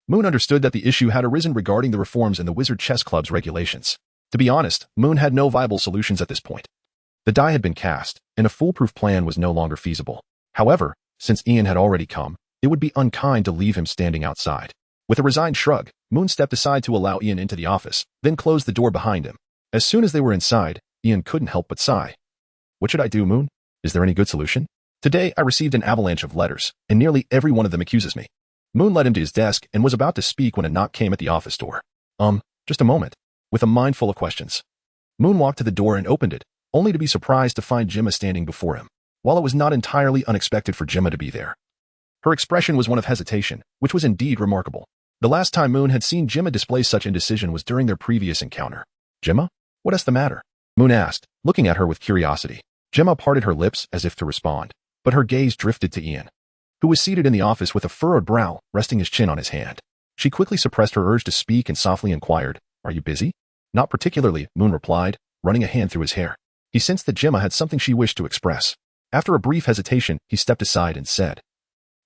Moon understood that the issue had arisen regarding the reforms in the Wizard Chess Club's regulations. To be honest, Moon had no viable solutions at this point. The die had been cast, and a foolproof plan was no longer feasible. However, since Ian had already come, it would be unkind to leave him standing outside. With a resigned shrug, Moon stepped aside to allow Ian into the office, then closed the door behind him. As soon as they were inside, Ian couldn't help but sigh. "What should I do, Moon? Is there any good solution? Today, I received an avalanche of letters, and nearly every one of them accuses me." Moon led him to his desk and was about to speak when a knock came at the office door. Just a moment." With a mind full of questions, Moon walked to the door and opened it, only to be surprised to find Gemma standing before him. While it was not entirely unexpected for Gemma to be there, her expression was one of hesitation, which was indeed remarkable. The last time Moon had seen Gemma display such indecision was during their previous encounter. "Gemma? What is the matter?" Moon asked, looking at her with curiosity. Gemma parted her lips as if to respond, but her gaze drifted to Ian, who was seated in the office with a furrowed brow, resting his chin on his hand. She quickly suppressed her urge to speak and softly inquired, "Are you busy?" "Not particularly," Moon replied, running a hand through his hair. He sensed that Gemma had something she wished to express. After a brief hesitation, he stepped aside and said,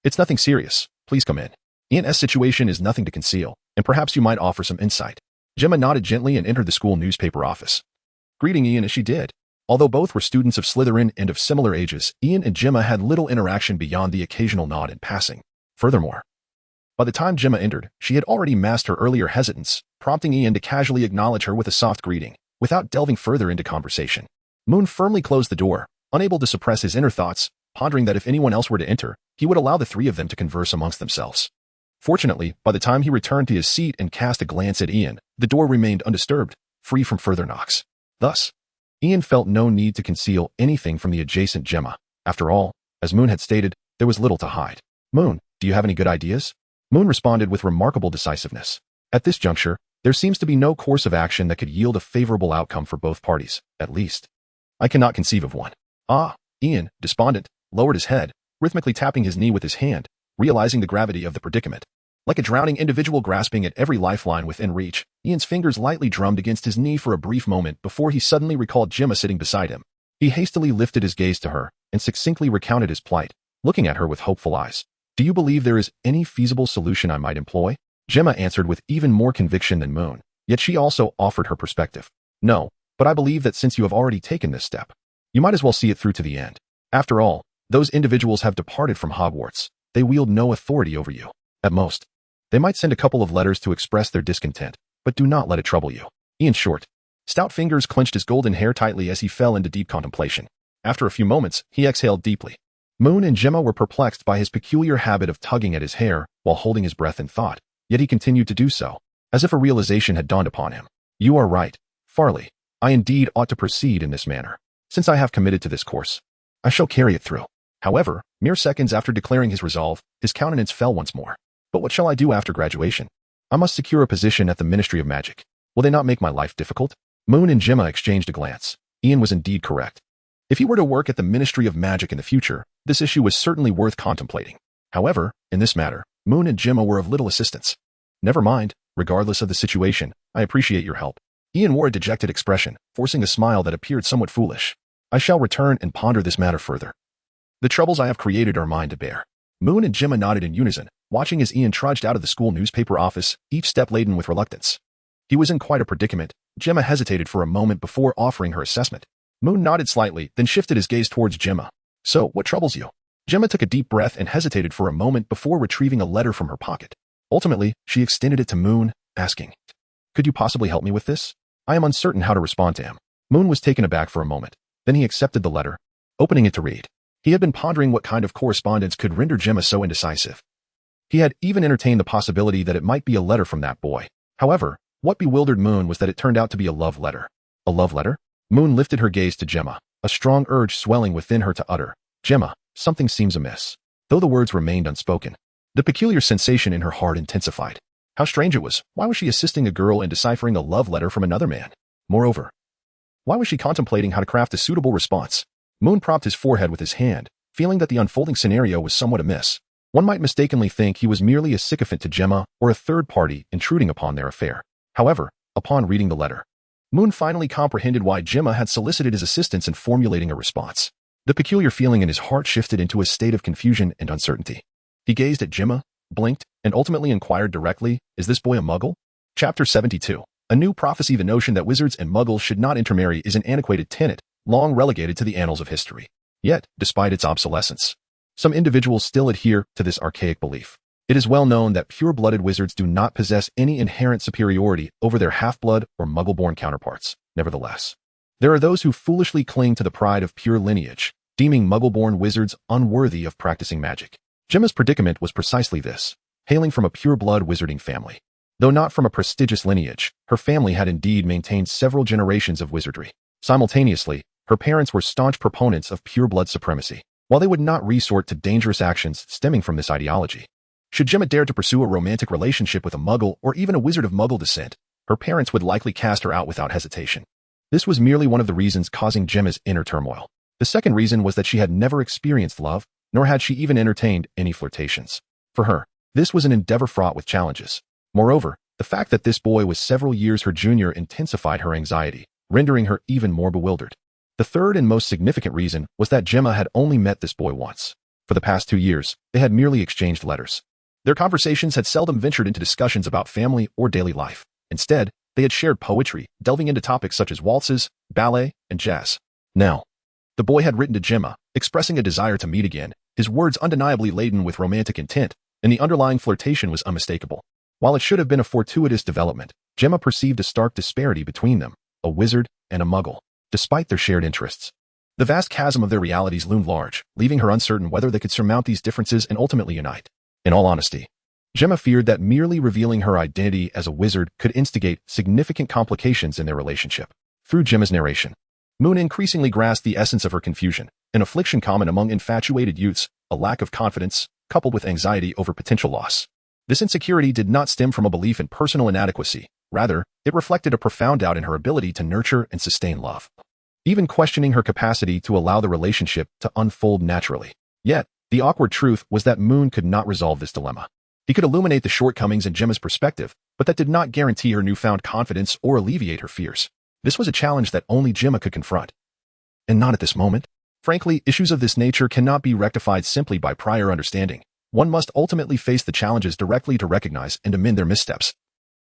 "It's nothing serious. Please come in. Ian's situation is nothing to conceal, and perhaps you might offer some insight." Gemma nodded gently and entered the school newspaper office, greeting Ian as she did. Although both were students of Slytherin and of similar ages, Ian and Gemma had little interaction beyond the occasional nod in passing. Furthermore, by the time Gemma entered, she had already masked her earlier hesitance, prompting Ian to casually acknowledge her with a soft greeting, without delving further into conversation. Moon firmly closed the door, unable to suppress his inner thoughts, pondering that if anyone else were to enter, he would allow the three of them to converse amongst themselves. Fortunately, by the time he returned to his seat and cast a glance at Ian, the door remained undisturbed, free from further knocks. Thus, Ian felt no need to conceal anything from the adjacent Gemma. After all, as Moon had stated, there was little to hide. "Moon, do you have any good ideas?" Moon responded with remarkable decisiveness. "At this juncture, there seems to be no course of action that could yield a favorable outcome for both parties, at least. I cannot conceive of one." Ian, despondent, lowered his head, rhythmically tapping his knee with his hand, realizing the gravity of the predicament. Like a drowning individual grasping at every lifeline within reach, Ian's fingers lightly drummed against his knee for a brief moment before he suddenly recalled Gemma sitting beside him. He hastily lifted his gaze to her and succinctly recounted his plight, looking at her with hopeful eyes. "Do you believe there is any feasible solution I might employ?" Gemma answered with even more conviction than Moon. Yet she also offered her perspective. No, but I believe that since you have already taken this step, you might as well see it through to the end. After all, those individuals have departed from Hogwarts. They wield no authority over you. At most, they might send a couple of letters to express their discontent, but do not let it trouble you. Ian's short, stout fingers clenched his golden hair tightly as he fell into deep contemplation. After a few moments, he exhaled deeply. Moon and Gemma were perplexed by his peculiar habit of tugging at his hair while holding his breath in thought, yet he continued to do so, as if a realization had dawned upon him. You are right, Farley. I indeed ought to proceed in this manner. Since I have committed to this course, I shall carry it through. However, mere seconds after declaring his resolve, his countenance fell once more. But what shall I do after graduation? I must secure a position at the Ministry of Magic. Will they not make my life difficult? Moon and Gemma exchanged a glance. Ian was indeed correct. If he were to work at the Ministry of Magic in the future, this issue was certainly worth contemplating. However, in this matter, Moon and Gemma were of little assistance. Never mind, regardless of the situation, I appreciate your help. Ian wore a dejected expression, forcing a smile that appeared somewhat foolish. I shall return and ponder this matter further. The troubles I have created are mine to bear. Moon and Gemma nodded in unison, watching as Ian trudged out of the school newspaper office, each step laden with reluctance. He was in quite a predicament. Gemma hesitated for a moment before offering her assessment. Moon nodded slightly, then shifted his gaze towards Gemma. So, what troubles you? Gemma took a deep breath and hesitated for a moment before retrieving a letter from her pocket. Ultimately, she extended it to Moon, asking, Could you possibly help me with this? I am uncertain how to respond to him. Moon was taken aback for a moment. Then he accepted the letter, opening it to read. He had been pondering what kind of correspondence could render Gemma so indecisive. He had even entertained the possibility that it might be a letter from that boy. However, what bewildered Moon was that it turned out to be a love letter. A love letter? Moon lifted her gaze to Gemma, a strong urge swelling within her to utter, Gemma, something seems amiss. Though the words remained unspoken, the peculiar sensation in her heart intensified. How strange it was. Why was she assisting a girl in deciphering a love letter from another man? Moreover, why was she contemplating how to craft a suitable response? Moon propped his forehead with his hand, feeling that the unfolding scenario was somewhat amiss. One might mistakenly think he was merely a sycophant to Gemma or a third party intruding upon their affair. However, upon reading the letter, Moon finally comprehended why Gemma had solicited his assistance in formulating a response. The peculiar feeling in his heart shifted into a state of confusion and uncertainty. He gazed at Gemma, blinked, and ultimately inquired directly, Is this boy a muggle? Chapter 72. A new prophecy. The notion that wizards and muggles should not intermarry is an antiquated tenet, long relegated to the annals of history. Yet, despite its obsolescence, some individuals still adhere to this archaic belief. It is well known that pure-blooded wizards do not possess any inherent superiority over their half-blood or muggle-born counterparts. Nevertheless, there are those who foolishly cling to the pride of pure lineage, deeming muggle-born wizards unworthy of practicing magic. Gemma's predicament was precisely this. Hailing from a pure-blood wizarding family, though not from a prestigious lineage, her family had indeed maintained several generations of wizardry. Simultaneously, her parents were staunch proponents of pure-blood supremacy, while they would not resort to dangerous actions stemming from this ideology. Should Gemma dare to pursue a romantic relationship with a muggle or even a wizard of muggle descent, her parents would likely cast her out without hesitation. This was merely one of the reasons causing Gemma's inner turmoil. The second reason was that she had never experienced love, nor had she even entertained any flirtations. For her, this was an endeavor fraught with challenges. Moreover, the fact that this boy was several years her junior intensified her anxiety, rendering her even more bewildered. The third and most significant reason was that Gemma had only met this boy once. For the past 2 years, they had merely exchanged letters. Their conversations had seldom ventured into discussions about family or daily life. Instead, they had shared poetry, delving into topics such as waltzes, ballet, and jazz. Now, the boy had written to Gemma, expressing a desire to meet again, his words undeniably laden with romantic intent, and the underlying flirtation was unmistakable. While it should have been a fortuitous development, Gemma perceived a stark disparity between them, a wizard and a muggle, despite their shared interests. The vast chasm of their realities loomed large, leaving her uncertain whether they could surmount these differences and ultimately unite. In all honesty, Gemma feared that merely revealing her identity as a wizard could instigate significant complications in their relationship. Through Gemma's narration, Moon increasingly grasped the essence of her confusion, an affliction common among infatuated youths, a lack of confidence, coupled with anxiety over potential loss. This insecurity did not stem from a belief in personal inadequacy. Rather, it reflected a profound doubt in her ability to nurture and sustain love, even questioning her capacity to allow the relationship to unfold naturally. Yet, the awkward truth was that Moon could not resolve this dilemma. He could illuminate the shortcomings in Gemma's perspective, but that did not guarantee her newfound confidence or alleviate her fears. This was a challenge that only Gemma could confront. And not at this moment. Frankly, issues of this nature cannot be rectified simply by prior understanding. One must ultimately face the challenges directly to recognize and amend their missteps.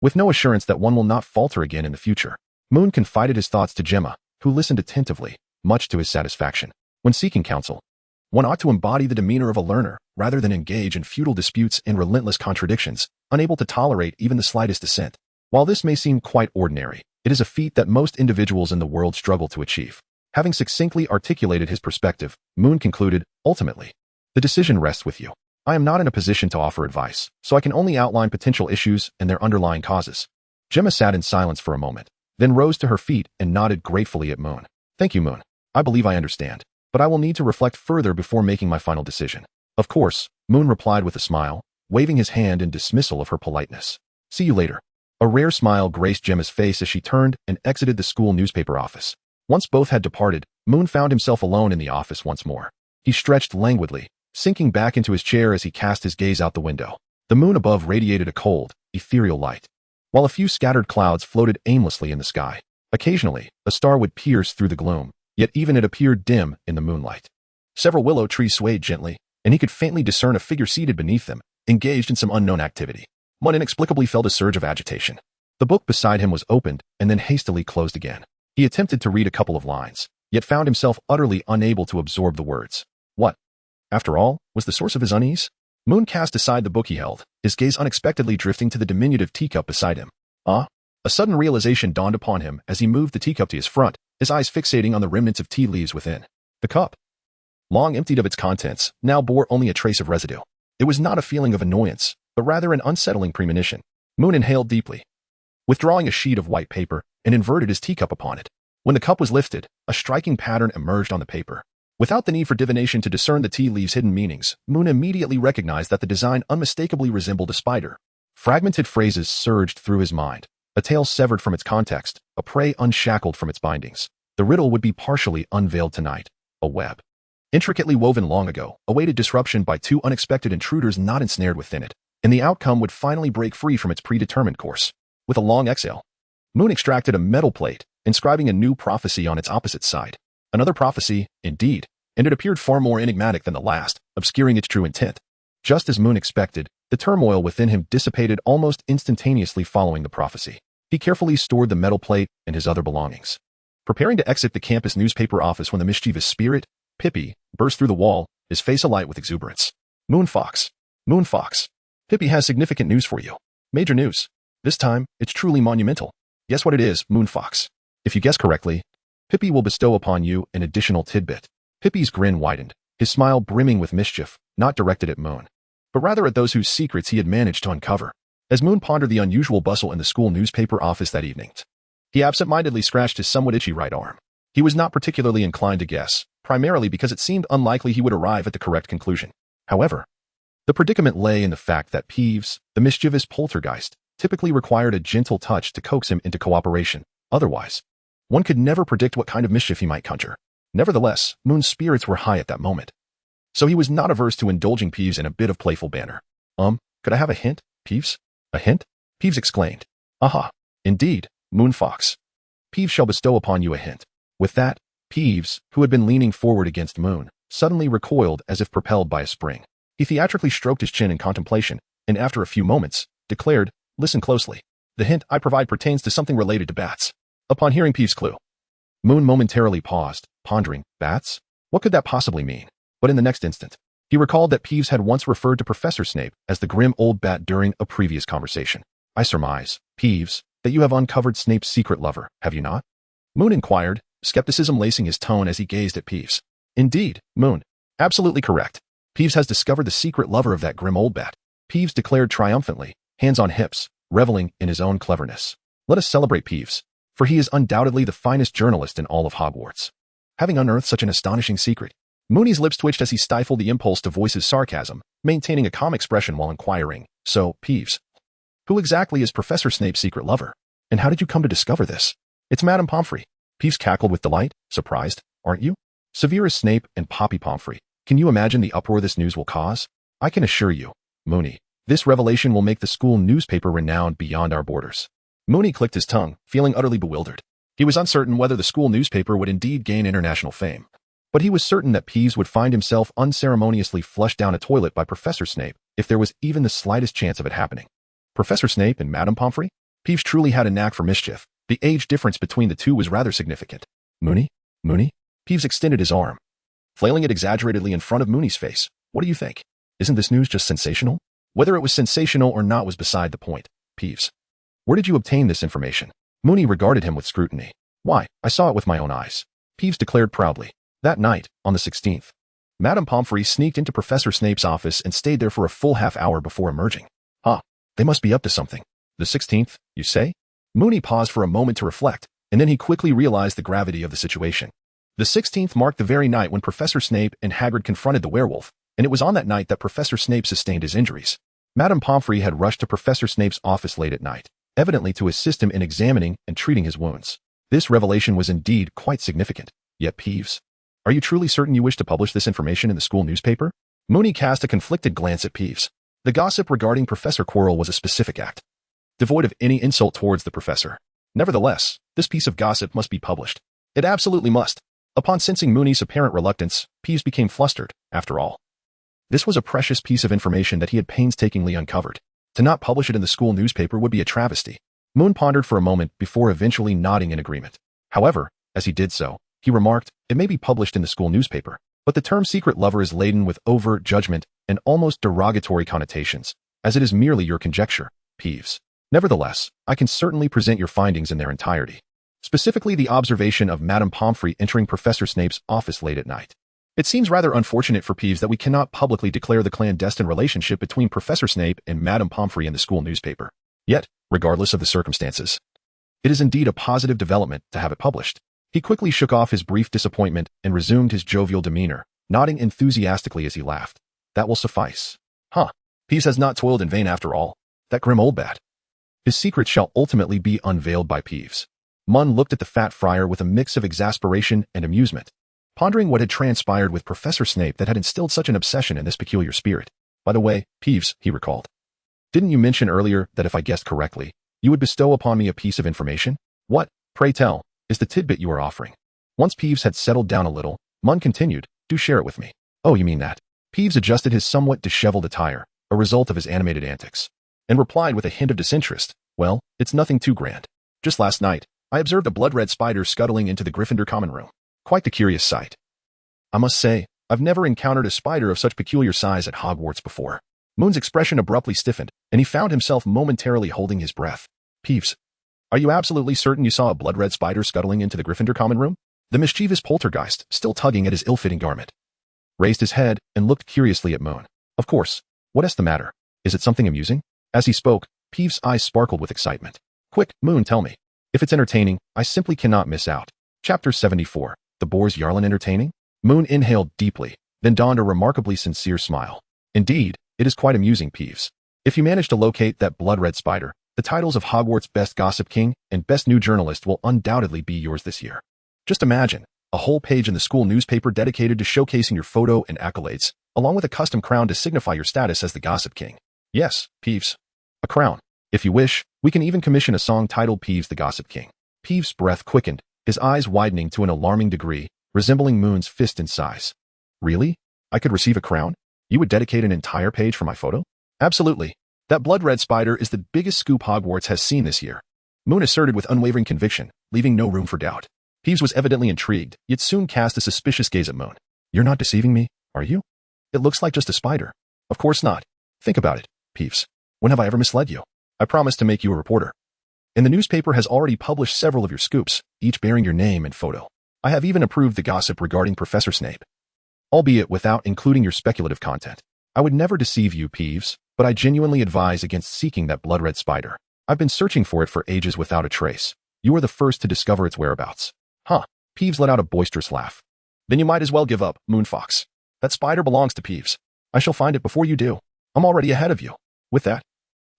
with no assurance that one will not falter again in the future. Moon confided his thoughts to Gemma, who listened attentively, much to his satisfaction. When seeking counsel, one ought to embody the demeanor of a learner, rather than engage in futile disputes and relentless contradictions, unable to tolerate even the slightest dissent. While this may seem quite ordinary, it is a feat that most individuals in the world struggle to achieve. Having succinctly articulated his perspective, Moon concluded, ultimately, the decision rests with you. I am not in a position to offer advice, so I can only outline potential issues and their underlying causes. Gemma sat in silence for a moment, then rose to her feet and nodded gratefully at Moon. Thank you, Moon. I believe I understand, but I will need to reflect further before making my final decision. Of course, Moon replied with a smile, waving his hand in dismissal of her politeness. See you later. A rare smile graced Gemma's face as she turned and exited the school newspaper office. Once both had departed, Moon found himself alone in the office once more. He stretched languidly, sinking back into his chair as he cast his gaze out the window. The moon above radiated a cold, ethereal light, while a few scattered clouds floated aimlessly in the sky. Occasionally, a star would pierce through the gloom, yet even it appeared dim in the moonlight. Several willow trees swayed gently, and he could faintly discern a figure seated beneath them, engaged in some unknown activity. One inexplicably felt a surge of agitation. The book beside him was opened and then hastily closed again. He attempted to read a couple of lines, yet found himself utterly unable to absorb the words. What, after all, was the source of his unease? Moon cast aside the book he held, his gaze unexpectedly drifting to the diminutive teacup beside him. A sudden realization dawned upon him as he moved the teacup to his front, his eyes fixating on the remnants of tea leaves within. The cup, long emptied of its contents, now bore only a trace of residue. It was not a feeling of annoyance, but rather an unsettling premonition. Moon inhaled deeply, withdrawing a sheet of white paper, and inverted his teacup upon it. When the cup was lifted, a striking pattern emerged on the paper. Without the need for divination to discern the tea leaves' hidden meanings, Moon immediately recognized that the design unmistakably resembled a spider. Fragmented phrases surged through his mind, a tale severed from its context, a prey unshackled from its bindings. The riddle would be partially unveiled tonight, a web, intricately woven long ago, awaited disruption by two unexpected intruders not ensnared within it, and the outcome would finally break free from its predetermined course. With a long exhale, Moon extracted a metal plate, inscribing a new prophecy on its opposite side. Another prophecy, indeed, and it appeared far more enigmatic than the last, obscuring its true intent. Just as Moon expected, the turmoil within him dissipated almost instantaneously following the prophecy. He carefully stored the metal plate and his other belongings. Preparing to exit the campus newspaper office when the mischievous spirit, Pippi, burst through the wall, his face alight with exuberance. Moon Fox. Moon Fox. Pippi has significant news for you. Major news. This time, it's truly monumental. Guess what it is, Moon Fox. If you guess correctly, Pippi will bestow upon you an additional tidbit. Pippi's grin widened, his smile brimming with mischief, not directed at Moon, but rather at those whose secrets he had managed to uncover. As Moon pondered the unusual bustle in the school newspaper office that evening, he absent-mindedly scratched his somewhat itchy right arm. He was not particularly inclined to guess, primarily because it seemed unlikely he would arrive at the correct conclusion. However, the predicament lay in the fact that Peeves, the mischievous poltergeist, typically required a gentle touch to coax him into cooperation. Otherwise, one could never predict what kind of mischief he might conjure. Nevertheless, Moon's spirits were high at that moment, so he was not averse to indulging Peeves in a bit of playful banter. Could I have a hint, Peeves? A hint? Peeves exclaimed. Aha, indeed, Moon Fox. Peeves shall bestow upon you a hint. With that, Peeves, who had been leaning forward against Moon, suddenly recoiled as if propelled by a spring. He theatrically stroked his chin in contemplation, and after a few moments, declared, Listen closely. The hint I provide pertains to something related to bats. Upon hearing Peeves' clue, Moon momentarily paused, pondering, bats? What could that possibly mean? But in the next instant, he recalled that Peeves had once referred to Professor Snape as the grim old bat during a previous conversation. I surmise, Peeves, that you have uncovered Snape's secret lover, have you not? Moon inquired, skepticism lacing his tone as he gazed at Peeves. Indeed, Moon. Absolutely correct. Peeves has discovered the secret lover of that grim old bat. Peeves declared triumphantly, hands on hips, reveling in his own cleverness. Let us celebrate Peeves, for he is undoubtedly the finest journalist in all of Hogwarts. Having unearthed such an astonishing secret, Mooney's lips twitched as he stifled the impulse to voice his sarcasm, maintaining a calm expression while inquiring, So, Peeves, who exactly is Professor Snape's secret lover? And how did you come to discover this? It's Madame Pomfrey. Peeves cackled with delight, surprised, aren't you? Severus Snape and Poppy Pomfrey. Can you imagine the uproar this news will cause? I can assure you, Mooney, this revelation will make the school newspaper renowned beyond our borders. Mooney clicked his tongue, feeling utterly bewildered. He was uncertain whether the school newspaper would indeed gain international fame, but he was certain that Peeves would find himself unceremoniously flushed down a toilet by Professor Snape if there was even the slightest chance of it happening. Professor Snape and Madame Pomfrey? Peeves truly had a knack for mischief. The age difference between the two was rather significant. Moony? Moony? Peeves extended his arm, flailing it exaggeratedly in front of Moony's face. What do you think? Isn't this news just sensational? Whether it was sensational or not was beside the point. Peeves. Where did you obtain this information? Moony regarded him with scrutiny. Why, I saw it with my own eyes. Peeves declared proudly. That night, on the 16th, Madame Pomfrey sneaked into Professor Snape's office and stayed there for a full half-hour before emerging. They must be up to something. The 16th, you say? Moony paused for a moment to reflect, and then he quickly realized the gravity of the situation. The 16th marked the very night when Professor Snape and Hagrid confronted the werewolf, and it was on that night that Professor Snape sustained his injuries. Madame Pomfrey had rushed to Professor Snape's office late at night, evidently to assist him in examining and treating his wounds. This revelation was indeed quite significant. Yet Peeves, are you truly certain you wish to publish this information in the school newspaper? Moony cast a conflicted glance at Peeves. The gossip regarding Professor Quirrell was a specific act, devoid of any insult towards the professor. Nevertheless, this piece of gossip must be published. It absolutely must. Upon sensing Moony's apparent reluctance, Peeves became flustered. After all, this was a precious piece of information that he had painstakingly uncovered. To not publish it in the school newspaper would be a travesty. Moon pondered for a moment before eventually nodding in agreement. However, as he did so, he remarked, it may be published in the school newspaper, but the term secret lover is laden with overt judgment and almost derogatory connotations, as it is merely your conjecture, Peeves. Nevertheless, I can certainly present your findings in their entirety. Specifically the observation of Madame Pomfrey entering Professor Snape's office late at night. It seems rather unfortunate for Peeves that we cannot publicly declare the clandestine relationship between Professor Snape and Madame Pomfrey in the school newspaper. Yet, regardless of the circumstances, it is indeed a positive development to have it published. He quickly shook off his brief disappointment and resumed his jovial demeanor, nodding enthusiastically as he laughed. That will suffice. Peeves has not toiled in vain after all. That grim old bat. His secret shall ultimately be unveiled by Peeves. Munn looked at the fat friar with a mix of exasperation and amusement, pondering what had transpired with Professor Snape that had instilled such an obsession in this peculiar spirit. By the way, Peeves, he recalled, didn't you mention earlier that if I guessed correctly, you would bestow upon me a piece of information? What, pray tell, is the tidbit you are offering? Once Peeves had settled down a little, Munn continued, do share it with me. Oh, you mean that? Peeves adjusted his somewhat disheveled attire, a result of his animated antics, and replied with a hint of disinterest, well, it's nothing too grand. Just last night, I observed a blood-red spider scuttling into the Gryffindor common room. Quite the curious sight. I must say, I've never encountered a spider of such peculiar size at Hogwarts before. Moon's expression abruptly stiffened, and he found himself momentarily holding his breath. Peeves, are you absolutely certain you saw a blood-red spider scuttling into the Gryffindor common room? The mischievous poltergeist, still tugging at his ill-fitting garment, raised his head and looked curiously at Moon. Of course. What's the matter? Is it something amusing? As he spoke, Peeves' eyes sparkled with excitement. Quick, Moon, tell me. If it's entertaining, I simply cannot miss out. Chapter 74. The Boar's Yarlin entertaining? Moon inhaled deeply, then donned a remarkably sincere smile. Indeed, it is quite amusing, Peeves. If you manage to locate that blood-red spider, the titles of Hogwarts Best Gossip King and Best New Journalist will undoubtedly be yours this year. Just imagine, a whole page in the school newspaper dedicated to showcasing your photo and accolades, along with a custom crown to signify your status as the Gossip King. Yes, Peeves. A crown. If you wish, we can even commission a song titled Peeves the Gossip King. Peeves' breath quickened, his eyes widening to an alarming degree, resembling Moon's fist in size. Really? I could receive a crown? You would dedicate an entire page for my photo? Absolutely. That blood-red spider is the biggest scoop Hogwarts has seen this year. Moon asserted with unwavering conviction, leaving no room for doubt. Peeves was evidently intrigued, yet soon cast a suspicious gaze at Moon. You're not deceiving me, are you? It looks like just a spider. Of course not. Think about it, Peeves. When have I ever misled you? I promised to make you a reporter. And the newspaper has already published several of your scoops, each bearing your name and photo. I have even approved the gossip regarding Professor Snape, albeit without including your speculative content. I would never deceive you, Peeves, but I genuinely advise against seeking that blood-red spider. I've been searching for it for ages without a trace. You are the first to discover its whereabouts. Peeves let out a boisterous laugh. Then you might as well give up, Moonfox. That spider belongs to Peeves. I shall find it before you do. I'm already ahead of you. With that,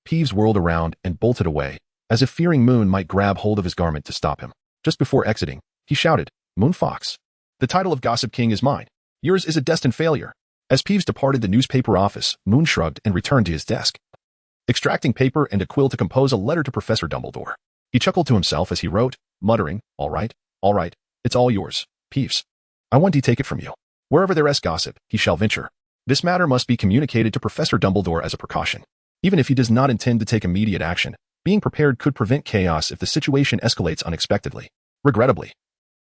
Peeves whirled around and bolted away, as if fearing Moon might grab hold of his garment to stop him. Just before exiting, he shouted, Moonfox, the title of Gossip King is mine. Yours is a destined failure. As Peeves departed the newspaper office, Moon shrugged and returned to his desk, extracting paper and a quill to compose a letter to Professor Dumbledore. He chuckled to himself as he wrote, muttering, all right, it's all yours, Peeves. I want to take it from you. Wherever there is gossip, he shall venture. This matter must be communicated to Professor Dumbledore as a precaution. Even if he does not intend to take immediate action, Being prepared could prevent chaos if the situation escalates unexpectedly. Regrettably,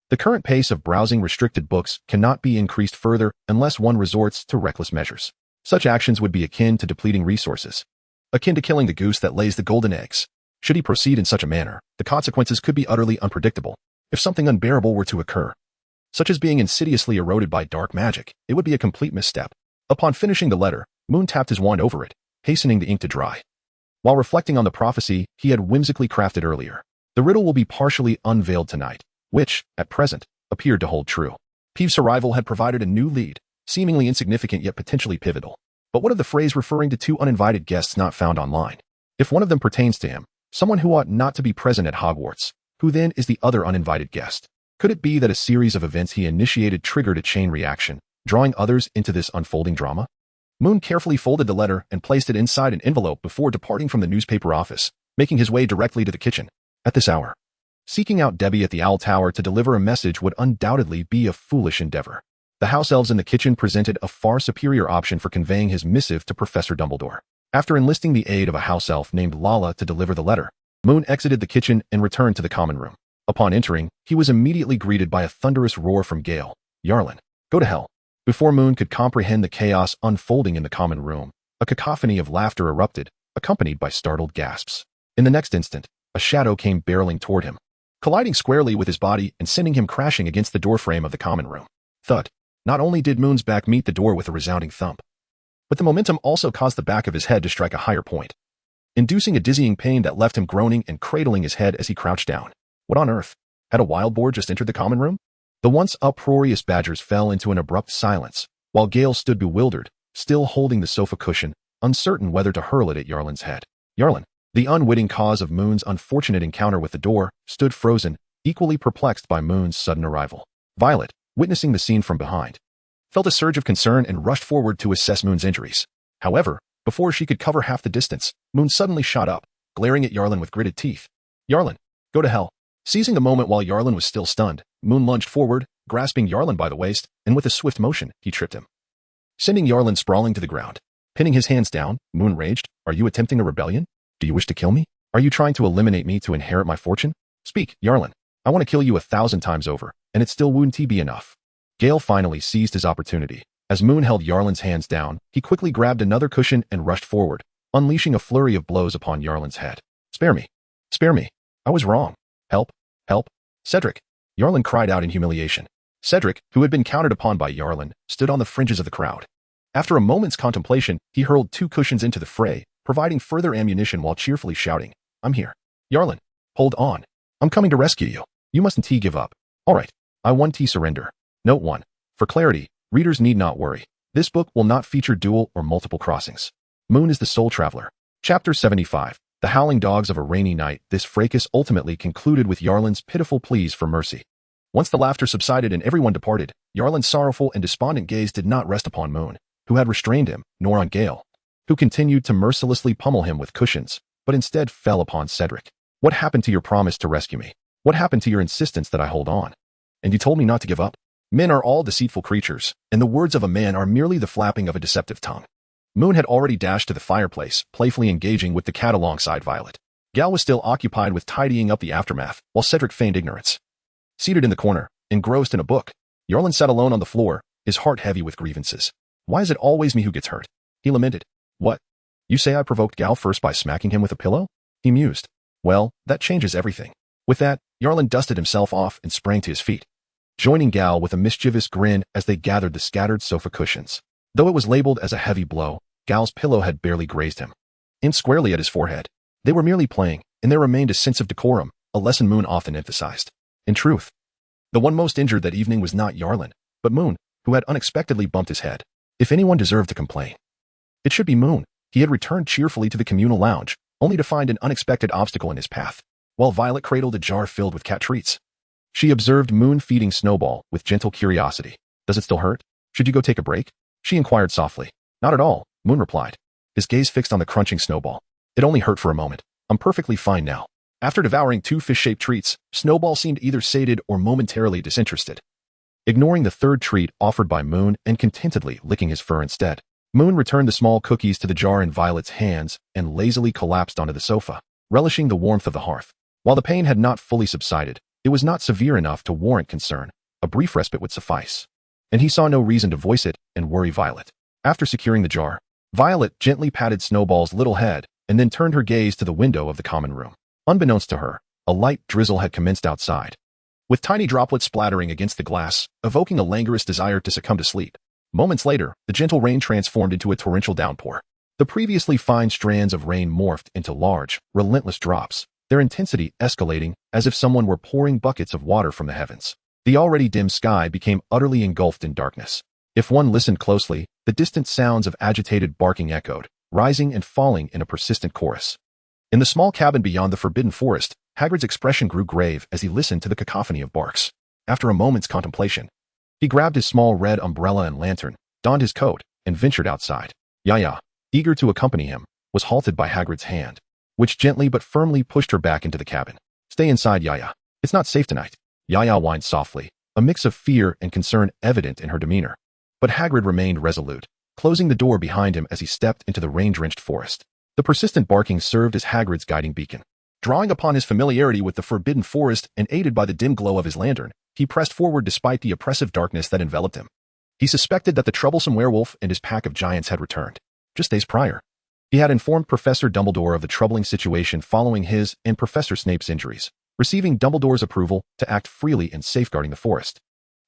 the current pace of browsing restricted books cannot be increased further unless one resorts to reckless measures. Such actions would be akin to depleting resources, akin to killing the goose that lays the golden eggs. Should he proceed in such a manner, the consequences could be utterly unpredictable. If something unbearable were to occur, such as being insidiously eroded by dark magic, it would be a complete misstep. Upon finishing the letter, Moon tapped his wand over it, hastening the ink to dry. While reflecting on the prophecy he had whimsically crafted earlier, the riddle will be partially unveiled tonight, which, at present, appeared to hold true. Peeve's arrival had provided a new lead, seemingly insignificant yet potentially pivotal. But what of the phrase referring to two uninvited guests not found online? If one of them pertains to him, someone who ought not to be present at Hogwarts, who then is the other uninvited guest? Could it be that a series of events he initiated triggered a chain reaction, drawing others into this unfolding drama? Moon carefully folded the letter and placed it inside an envelope before departing from the newspaper office, making his way directly to the kitchen. At this hour, seeking out Debbie at the Owl Tower to deliver a message would undoubtedly be a foolish endeavor. The house elves in the kitchen presented a far superior option for conveying his missive to Professor Dumbledore. After enlisting the aid of a house elf named Lala to deliver the letter, Moon exited the kitchen and returned to the common room. Upon entering, he was immediately greeted by a thunderous roar from Gale. "Yarlin, go to hell." Before Moon could comprehend the chaos unfolding in the common room, a cacophony of laughter erupted, accompanied by startled gasps. In the next instant, a shadow came barreling toward him, colliding squarely with his body and sending him crashing against the doorframe of the common room. Thud. Not only did Moon's back meet the door with a resounding thump, but the momentum also caused the back of his head to strike a higher point, inducing a dizzying pain that left him groaning and cradling his head as he crouched down. What on earth? Had a wild boar just entered the common room? The once uproarious badgers fell into an abrupt silence, while Gale stood bewildered, still holding the sofa cushion, uncertain whether to hurl it at Yarlin's head. Yarlin, the unwitting cause of Moon's unfortunate encounter with the door, stood frozen, equally perplexed by Moon's sudden arrival. Violet, witnessing the scene from behind, felt a surge of concern and rushed forward to assess Moon's injuries. However, before she could cover half the distance, Moon suddenly shot up, glaring at Yarlin with gritted teeth. "Yarlin, go to hell." Seizing the moment while Yarlin was still stunned, Moon lunged forward, grasping Yarlin by the waist, and with a swift motion, he tripped him, sending Yarlin sprawling to the ground. Pinning his hands down, Moon raged. "Are you attempting a rebellion? Do you wish to kill me? Are you trying to eliminate me to inherit my fortune? Speak, Yarlin. I want to kill you 1,000 times over, and it still wouldn't be enough." Gale finally seized his opportunity. As Moon held Yarlin's hands down, he quickly grabbed another cushion and rushed forward, unleashing a flurry of blows upon Yarlin's head. "Spare me! Spare me! I was wrong. Help! Help! Cedric!" Yarlin cried out in humiliation. Cedric, who had been counted upon by Yarlin, stood on the fringes of the crowd. After a moment's contemplation, he hurled 2 cushions into the fray, providing further ammunition while cheerfully shouting, "I'm here. Yarlin, hold on. I'm coming to rescue you. You mustn't give up. All right, I want to surrender." Note 1. For clarity, readers need not worry. This book will not feature dual or multiple crossings. Moon is the sole traveler. Chapter 75. The Howling Dogs of a Rainy Night. This fracas ultimately concluded with Yarlin's pitiful pleas for mercy. Once the laughter subsided and everyone departed, Yarlin's sorrowful and despondent gaze did not rest upon Moon, who had restrained him, nor on Gale, who continued to mercilessly pummel him with cushions, but instead fell upon Cedric. "What happened to your promise to rescue me? What happened to your insistence that I hold on? And you told me not to give up?" Men are all deceitful creatures, and the words of a man are merely the flapping of a deceptive tongue. Moon had already dashed to the fireplace, playfully engaging with the cat alongside Violet. Gal was still occupied with tidying up the aftermath, while Cedric feigned ignorance. Seated in the corner, engrossed in a book, Yarlin sat alone on the floor, his heart heavy with grievances. "Why is it always me who gets hurt?" he lamented. "What? You say I provoked Gal first by smacking him with a pillow?" he mused. "Well, that changes everything." With that, Yarlin dusted himself off and sprang to his feet, joining Gal with a mischievous grin as they gathered the scattered sofa cushions. Though it was labeled as a heavy blow, Gal's pillow had barely grazed him, aimed squarely at his forehead. They were merely playing, and there remained a sense of decorum, a lesson Moon often emphasized. In truth, the one most injured that evening was not Yarlin, but Moon, who had unexpectedly bumped his head. If anyone deserved to complain, it should be Moon. He had returned cheerfully to the communal lounge, only to find an unexpected obstacle in his path, while Violet cradled a jar filled with cat treats. She observed Moon feeding Snowball with gentle curiosity. "Does it still hurt? Should you go take a break?" she inquired softly. "Not at all," Moon replied, his gaze fixed on the crunching Snowball. "It only hurt for a moment. I'm perfectly fine now." After devouring 2 fish-shaped treats, Snowball seemed either sated or momentarily disinterested, ignoring the third treat offered by Moon and contentedly licking his fur instead. Moon returned the small cookies to the jar in Violet's hands and lazily collapsed onto the sofa, relishing the warmth of the hearth. While the pain had not fully subsided, it was not severe enough to warrant concern. A brief respite would suffice. And he saw no reason to voice it and worry Violet. After securing the jar, Violet gently patted Snowball's little head and then turned her gaze to the window of the common room. Unbeknownst to her, a light drizzle had commenced outside, with tiny droplets splattering against the glass, evoking a languorous desire to succumb to sleep. Moments later, the gentle rain transformed into a torrential downpour. The previously fine strands of rain morphed into large, relentless drops, their intensity escalating as if someone were pouring buckets of water from the heavens. The already dim sky became utterly engulfed in darkness. If one listened closely, the distant sounds of agitated barking echoed, rising and falling in a persistent chorus. In the small cabin beyond the forbidden forest, Hagrid's expression grew grave as he listened to the cacophony of barks. After a moment's contemplation, he grabbed his small red umbrella and lantern, donned his coat, and ventured outside. Yaya, eager to accompany him, was halted by Hagrid's hand, which gently but firmly pushed her back into the cabin. "Stay inside, Yaya. It's not safe tonight." Yaya whined softly, a mix of fear and concern evident in her demeanor. But Hagrid remained resolute, closing the door behind him as he stepped into the rain-drenched forest. The persistent barking served as Hagrid's guiding beacon. Drawing upon his familiarity with the forbidden forest and aided by the dim glow of his lantern, he pressed forward despite the oppressive darkness that enveloped him. He suspected that the troublesome werewolf and his pack of giants had returned. Just days prior, he had informed Professor Dumbledore of the troubling situation following his and Professor Snape's injuries, receiving Dumbledore's approval to act freely in safeguarding the forest,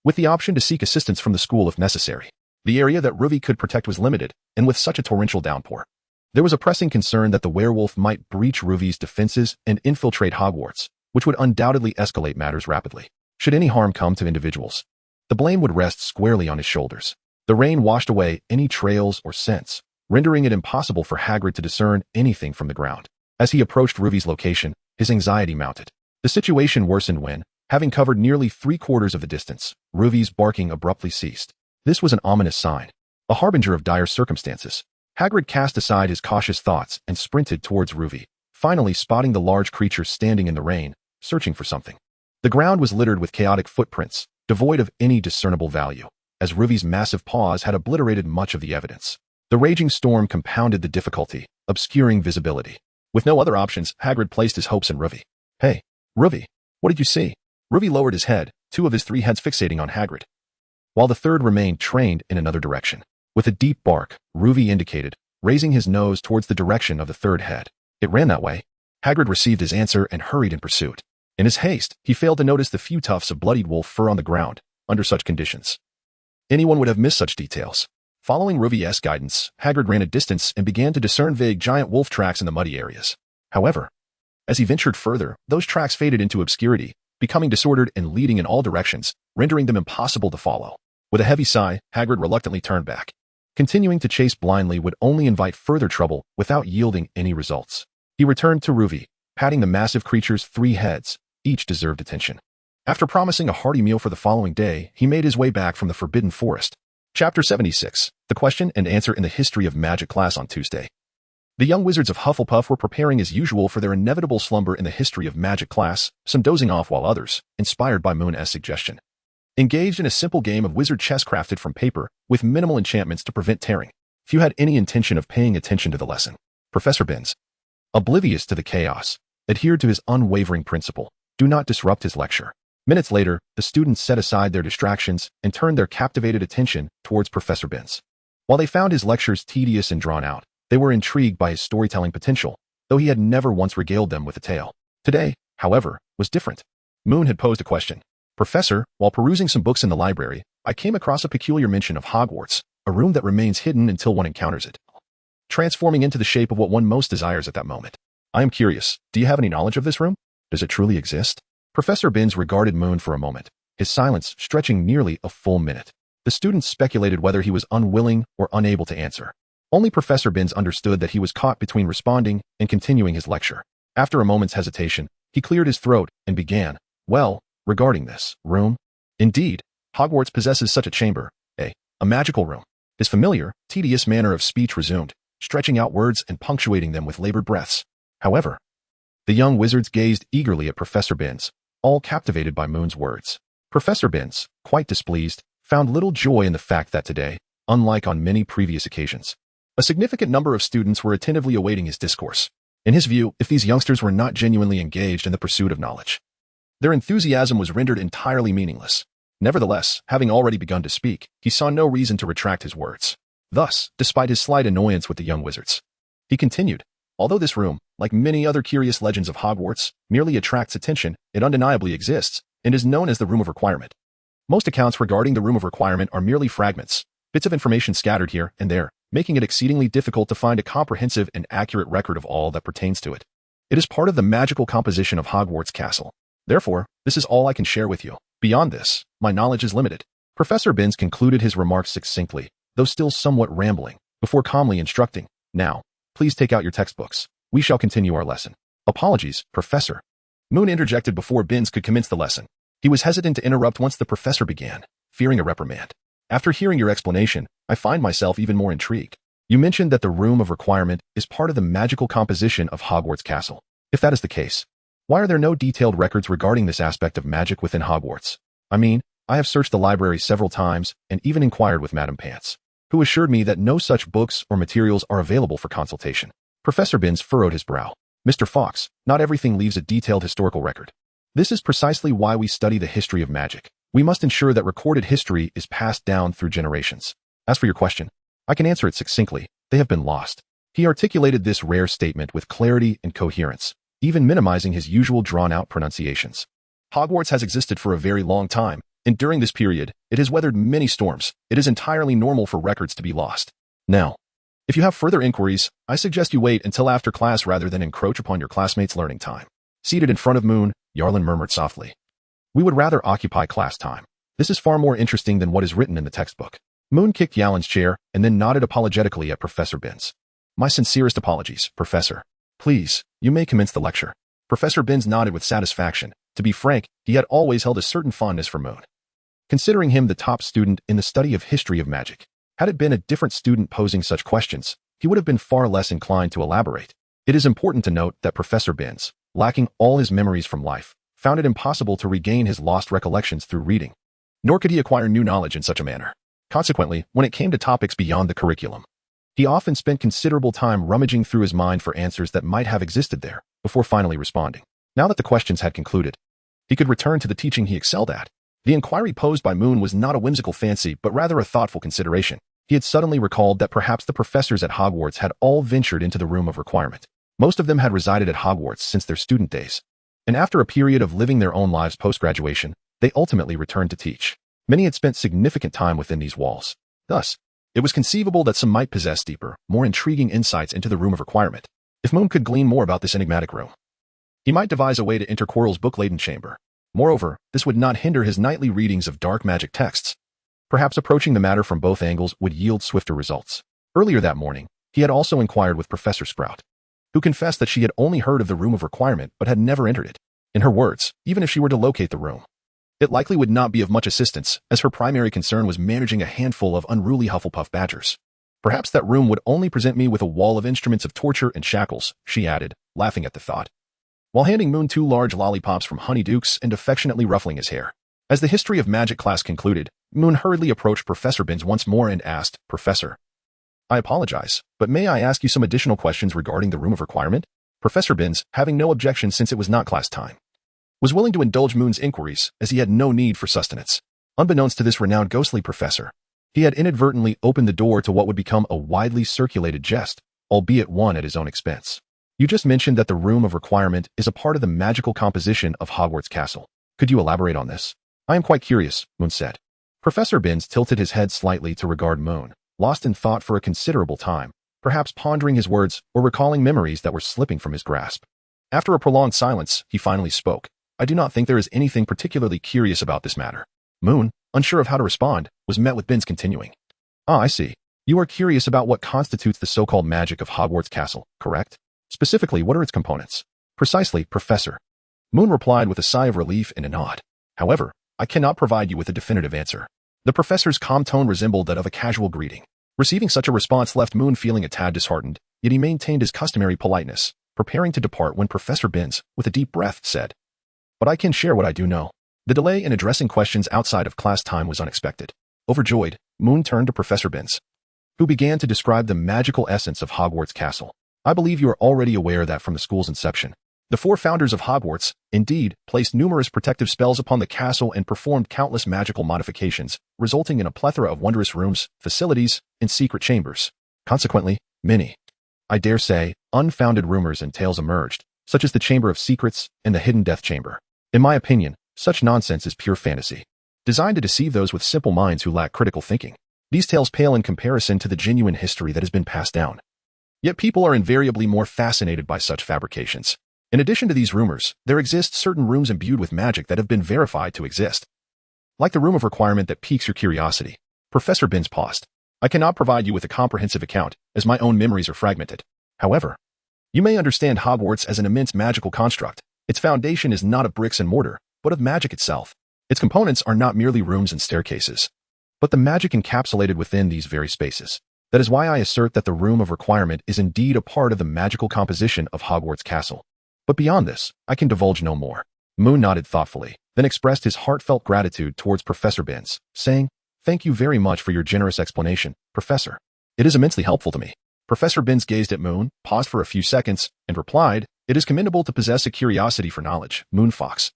with the option to seek assistance from the school if necessary. The area that Ruby could protect was limited, and with such a torrential downpour, there was a pressing concern that the werewolf might breach Ruby's defenses and infiltrate Hogwarts, which would undoubtedly escalate matters rapidly. Should any harm come to individuals, the blame would rest squarely on his shoulders. The rain washed away any trails or scents, rendering it impossible for Hagrid to discern anything from the ground. As he approached Ruby's location, his anxiety mounted. The situation worsened when, having covered nearly 3/4 of the distance, Ruby's barking abruptly ceased. This was an ominous sign, a harbinger of dire circumstances. Hagrid cast aside his cautious thoughts and sprinted towards Ruby, finally spotting the large creature standing in the rain, searching for something. The ground was littered with chaotic footprints, devoid of any discernible value, as Ruby's massive paws had obliterated much of the evidence. The raging storm compounded the difficulty, obscuring visibility. With no other options, Hagrid placed his hopes in Ruby. "Hey, Ruby, what did you see?" Ruby lowered his head, 2 of his 3 heads fixating on Hagrid, while the third remained trained in another direction. With a deep bark, Ruby indicated, raising his nose towards the direction of the third head. "It ran that way." Hagrid received his answer and hurried in pursuit. In his haste, he failed to notice the few tufts of bloodied wolf fur on the ground. Under such conditions, anyone would have missed such details. Following Ruby's guidance, Hagrid ran a distance and began to discern vague giant wolf tracks in the muddy areas. However, as he ventured further, those tracks faded into obscurity, becoming disordered and leading in all directions, rendering them impossible to follow. With a heavy sigh, Hagrid reluctantly turned back. Continuing to chase blindly would only invite further trouble without yielding any results. He returned to Ruby, patting the massive creature's 3 heads, each deserved attention. After promising a hearty meal for the following day, he made his way back from the Forbidden Forest. Chapter 76, the question and answer in the history of magic class on Tuesday. The young wizards of Hufflepuff were preparing as usual for their inevitable slumber in the history of magic class, some dozing off while others, inspired by Moon's suggestion, engaged in a simple game of wizard chess crafted from paper, with minimal enchantments to prevent tearing. Few had any intention of paying attention to the lesson. Professor Binns, oblivious to the chaos, adhered to his unwavering principle: do not disrupt his lecture. Minutes later, the students set aside their distractions and turned their captivated attention towards Professor Binns. While they found his lectures tedious and drawn out, they were intrigued by his storytelling potential, though he had never once regaled them with a tale. Today, however, was different. Moon had posed a question. "Professor, while perusing some books in the library, I came across a peculiar mention of Hogwarts, a room that remains hidden until one encounters it, transforming into the shape of what one most desires at that moment. I am curious, do you have any knowledge of this room? Does it truly exist?" Professor Binns regarded Moon for a moment, his silence stretching nearly a full minute. The students speculated whether he was unwilling or unable to answer. Only Professor Binns understood that he was caught between responding and continuing his lecture. After a moment's hesitation, he cleared his throat and began, "Well, regarding this room, indeed, Hogwarts possesses such a chamber, a magical room." His familiar, tedious manner of speech resumed, stretching out words and punctuating them with labored breaths. However, the young wizards gazed eagerly at Professor Binns, all captivated by Moon's words. Professor Binns, quite displeased, found little joy in the fact that today, unlike on many previous occasions, a significant number of students were attentively awaiting his discourse. In his view, if these youngsters were not genuinely engaged in the pursuit of knowledge, their enthusiasm was rendered entirely meaningless. Nevertheless, having already begun to speak, he saw no reason to retract his words. Thus, despite his slight annoyance with the young wizards, he continued, although this room, like many other curious legends of Hogwarts, merely attracts attention, it undeniably exists, and is known as the Room of Requirement. Most accounts regarding the Room of Requirement are merely fragments, bits of information scattered here and there, making it exceedingly difficult to find a comprehensive and accurate record of all that pertains to it. It is part of the magical composition of Hogwarts Castle. Therefore, this is all I can share with you. Beyond this, my knowledge is limited. Professor Binns concluded his remarks succinctly, though still somewhat rambling, before calmly instructing, "Now, please take out your textbooks. We shall continue our lesson." "Apologies, Professor." Moon interjected before Binns could commence the lesson. He was hesitant to interrupt once the professor began, fearing a reprimand. "After hearing your explanation, I find myself even more intrigued. You mentioned that the Room of Requirement is part of the magical composition of Hogwarts Castle. If that is the case, why are there no detailed records regarding this aspect of magic within Hogwarts? I mean, I have searched the library several times and even inquired with Madame Pants, who assured me that no such books or materials are available for consultation." Professor Binns furrowed his brow. "Mr. Fox, not everything leaves a detailed historical record. This is precisely why we study the history of magic. We must ensure that recorded history is passed down through generations. As for your question, I can answer it succinctly. They have been lost." He articulated this rare statement with clarity and coherence, even minimizing his usual drawn-out pronunciations. Hogwarts has existed for a very long time, and during this period, it has weathered many storms. It is entirely normal for records to be lost. Now, if you have further inquiries, I suggest you wait until after class rather than encroach upon your classmates' learning time. Seated in front of Moon, Yarlin murmured softly, "We would rather occupy class time. This is far more interesting than what is written in the textbook." Moon kicked Yalin's chair and then nodded apologetically at Professor Binns. "My sincerest apologies, Professor. Please, you may commence the lecture." Professor Binns nodded with satisfaction. To be frank, he had always held a certain fondness for Moon, considering him the top student in the study of history of magic. Had it been a different student posing such questions, he would have been far less inclined to elaborate. It is important to note that Professor Binns, lacking all his memories from life, found it impossible to regain his lost recollections through reading. Nor could he acquire new knowledge in such a manner. Consequently, when it came to topics beyond the curriculum, he often spent considerable time rummaging through his mind for answers that might have existed there, before finally responding. Now that the questions had concluded, he could return to the teaching he excelled at. The inquiry posed by Moon was not a whimsical fancy, but rather a thoughtful consideration. He had suddenly recalled that perhaps the professors at Hogwarts had all ventured into the Room of Requirement. Most of them had resided at Hogwarts since their student days, and after a period of living their own lives post-graduation, they ultimately returned to teach. Many had spent significant time within these walls. Thus, it was conceivable that some might possess deeper, more intriguing insights into the Room of Requirement. If Moon could glean more about this enigmatic room, he might devise a way to enter Quirrell's book-laden chamber. Moreover, this would not hinder his nightly readings of dark magic texts. Perhaps approaching the matter from both angles would yield swifter results. Earlier that morning, he had also inquired with Professor Sprout, who confessed that she had only heard of the Room of Requirement but had never entered it. In her words, even if she were to locate the room, it likely would not be of much assistance, as her primary concern was managing a handful of unruly Hufflepuff badgers. "Perhaps that room would only present me with a wall of instruments of torture and shackles," she added, laughing at the thought, while handing Moon 2 large lollipops from Honeydukes and affectionately ruffling his hair. As the history of magic class concluded, Moon hurriedly approached Professor Binns once more and asked, "Professor, I apologize, but may I ask you some additional questions regarding the Room of Requirement?" Professor Binns, having no objection since it was not class time, was willing to indulge Moon's inquiries as he had no need for sustenance. Unbeknownst to this renowned ghostly professor, he had inadvertently opened the door to what would become a widely circulated jest, albeit one at his own expense. "You just mentioned that the Room of Requirement is a part of the magical composition of Hogwarts Castle. Could you elaborate on this?" "I am quite curious," Moon said. Professor Binns tilted his head slightly to regard Moon, lost in thought for a considerable time, perhaps pondering his words or recalling memories that were slipping from his grasp. After a prolonged silence, he finally spoke. "I do not think there is anything particularly curious about this matter." Moon, unsure of how to respond, was met with Binns continuing, "Ah, I see. You are curious about what constitutes the so-called magic of Hogwarts Castle, correct? Specifically, what are its components?" "Precisely, Professor." Moon replied with a sigh of relief and a nod. "However, I cannot provide you with a definitive answer." The professor's calm tone resembled that of a casual greeting. Receiving such a response left Moon feeling a tad disheartened, yet he maintained his customary politeness, preparing to depart when Professor Binns, with a deep breath, said, "But I can share what I do know." The delay in addressing questions outside of class time was unexpected. Overjoyed, Moon turned to Professor Binns, who began to describe the magical essence of Hogwarts Castle. I believe you are already aware that from the school's inception, the four founders of Hogwarts, indeed, placed numerous protective spells upon the castle and performed countless magical modifications, resulting in a plethora of wondrous rooms, facilities, and secret chambers. Consequently, many, I dare say, unfounded rumors and tales emerged, such as the Chamber of Secrets and the Hidden Death Chamber. In my opinion, such nonsense is pure fantasy, designed to deceive those with simple minds who lack critical thinking. These tales pale in comparison to the genuine history that has been passed down. Yet people are invariably more fascinated by such fabrications. In addition to these rumors, there exist certain rooms imbued with magic that have been verified to exist. Like the room of requirement that piques your curiosity. Professor Binns paused. I cannot provide you with a comprehensive account, as my own memories are fragmented. However, you may understand Hogwarts as an immense magical construct. Its foundation is not of bricks and mortar, but of magic itself. Its components are not merely rooms and staircases, but the magic encapsulated within these very spaces. That is why I assert that the room of requirement is indeed a part of the magical composition of Hogwarts Castle. But beyond this, I can divulge no more. Moon nodded thoughtfully, then expressed his heartfelt gratitude towards Professor Binns, saying, "Thank you very much for your generous explanation, Professor. It is immensely helpful to me." Professor Binns gazed at Moon, paused for a few seconds, and replied, "It is commendable to possess a curiosity for knowledge, Moonfox.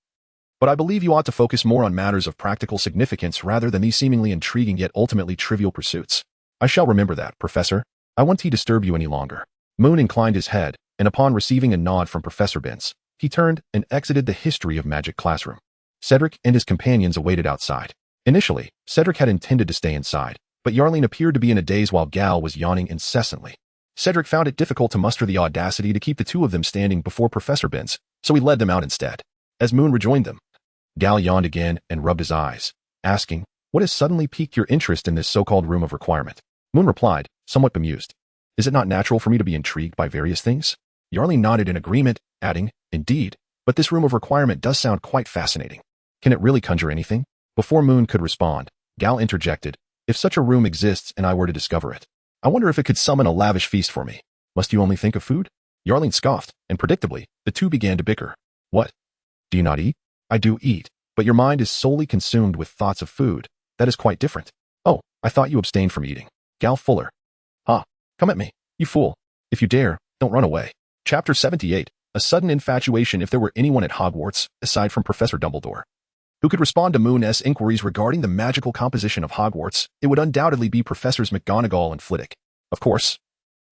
But I believe you ought to focus more on matters of practical significance rather than these seemingly intriguing yet ultimately trivial pursuits." "I shall remember that, Professor. I won't disturb you any longer." Moon inclined his head, and upon receiving a nod from Professor Binns, he turned and exited the History of Magic classroom. Cedric and his companions awaited outside. Initially, Cedric had intended to stay inside, but Yarling appeared to be in a daze while Gal was yawning incessantly. Cedric found it difficult to muster the audacity to keep the two of them standing before Professor Binns, so he led them out instead. As Moon rejoined them, Gal yawned again and rubbed his eyes, asking, "What has suddenly piqued your interest in this so-called room of requirement?" Moon replied, somewhat bemused, "Is it not natural for me to be intrigued by various things?" Yarling nodded in agreement, adding, "Indeed, but this room of requirement does sound quite fascinating. Can it really conjure anything?" Before Moon could respond, Gal interjected, "If such a room exists and I were to discover it, I wonder if it could summon a lavish feast for me. Must you only think of food?" Yarling scoffed, and predictably, the two began to bicker. "What? Do you not eat?" "I do eat, but your mind is solely consumed with thoughts of food. That is quite different." "Oh, I thought you abstained from eating." Gal Fuller. "Ah, come at me, you fool. If you dare, don't run away." Chapter 78, A Sudden Infatuation. If there were anyone at Hogwarts, aside from Professor Dumbledore, who could respond to Moon's inquiries regarding the magical composition of Hogwarts, it would undoubtedly be Professors McGonagall and Flitwick. Of course,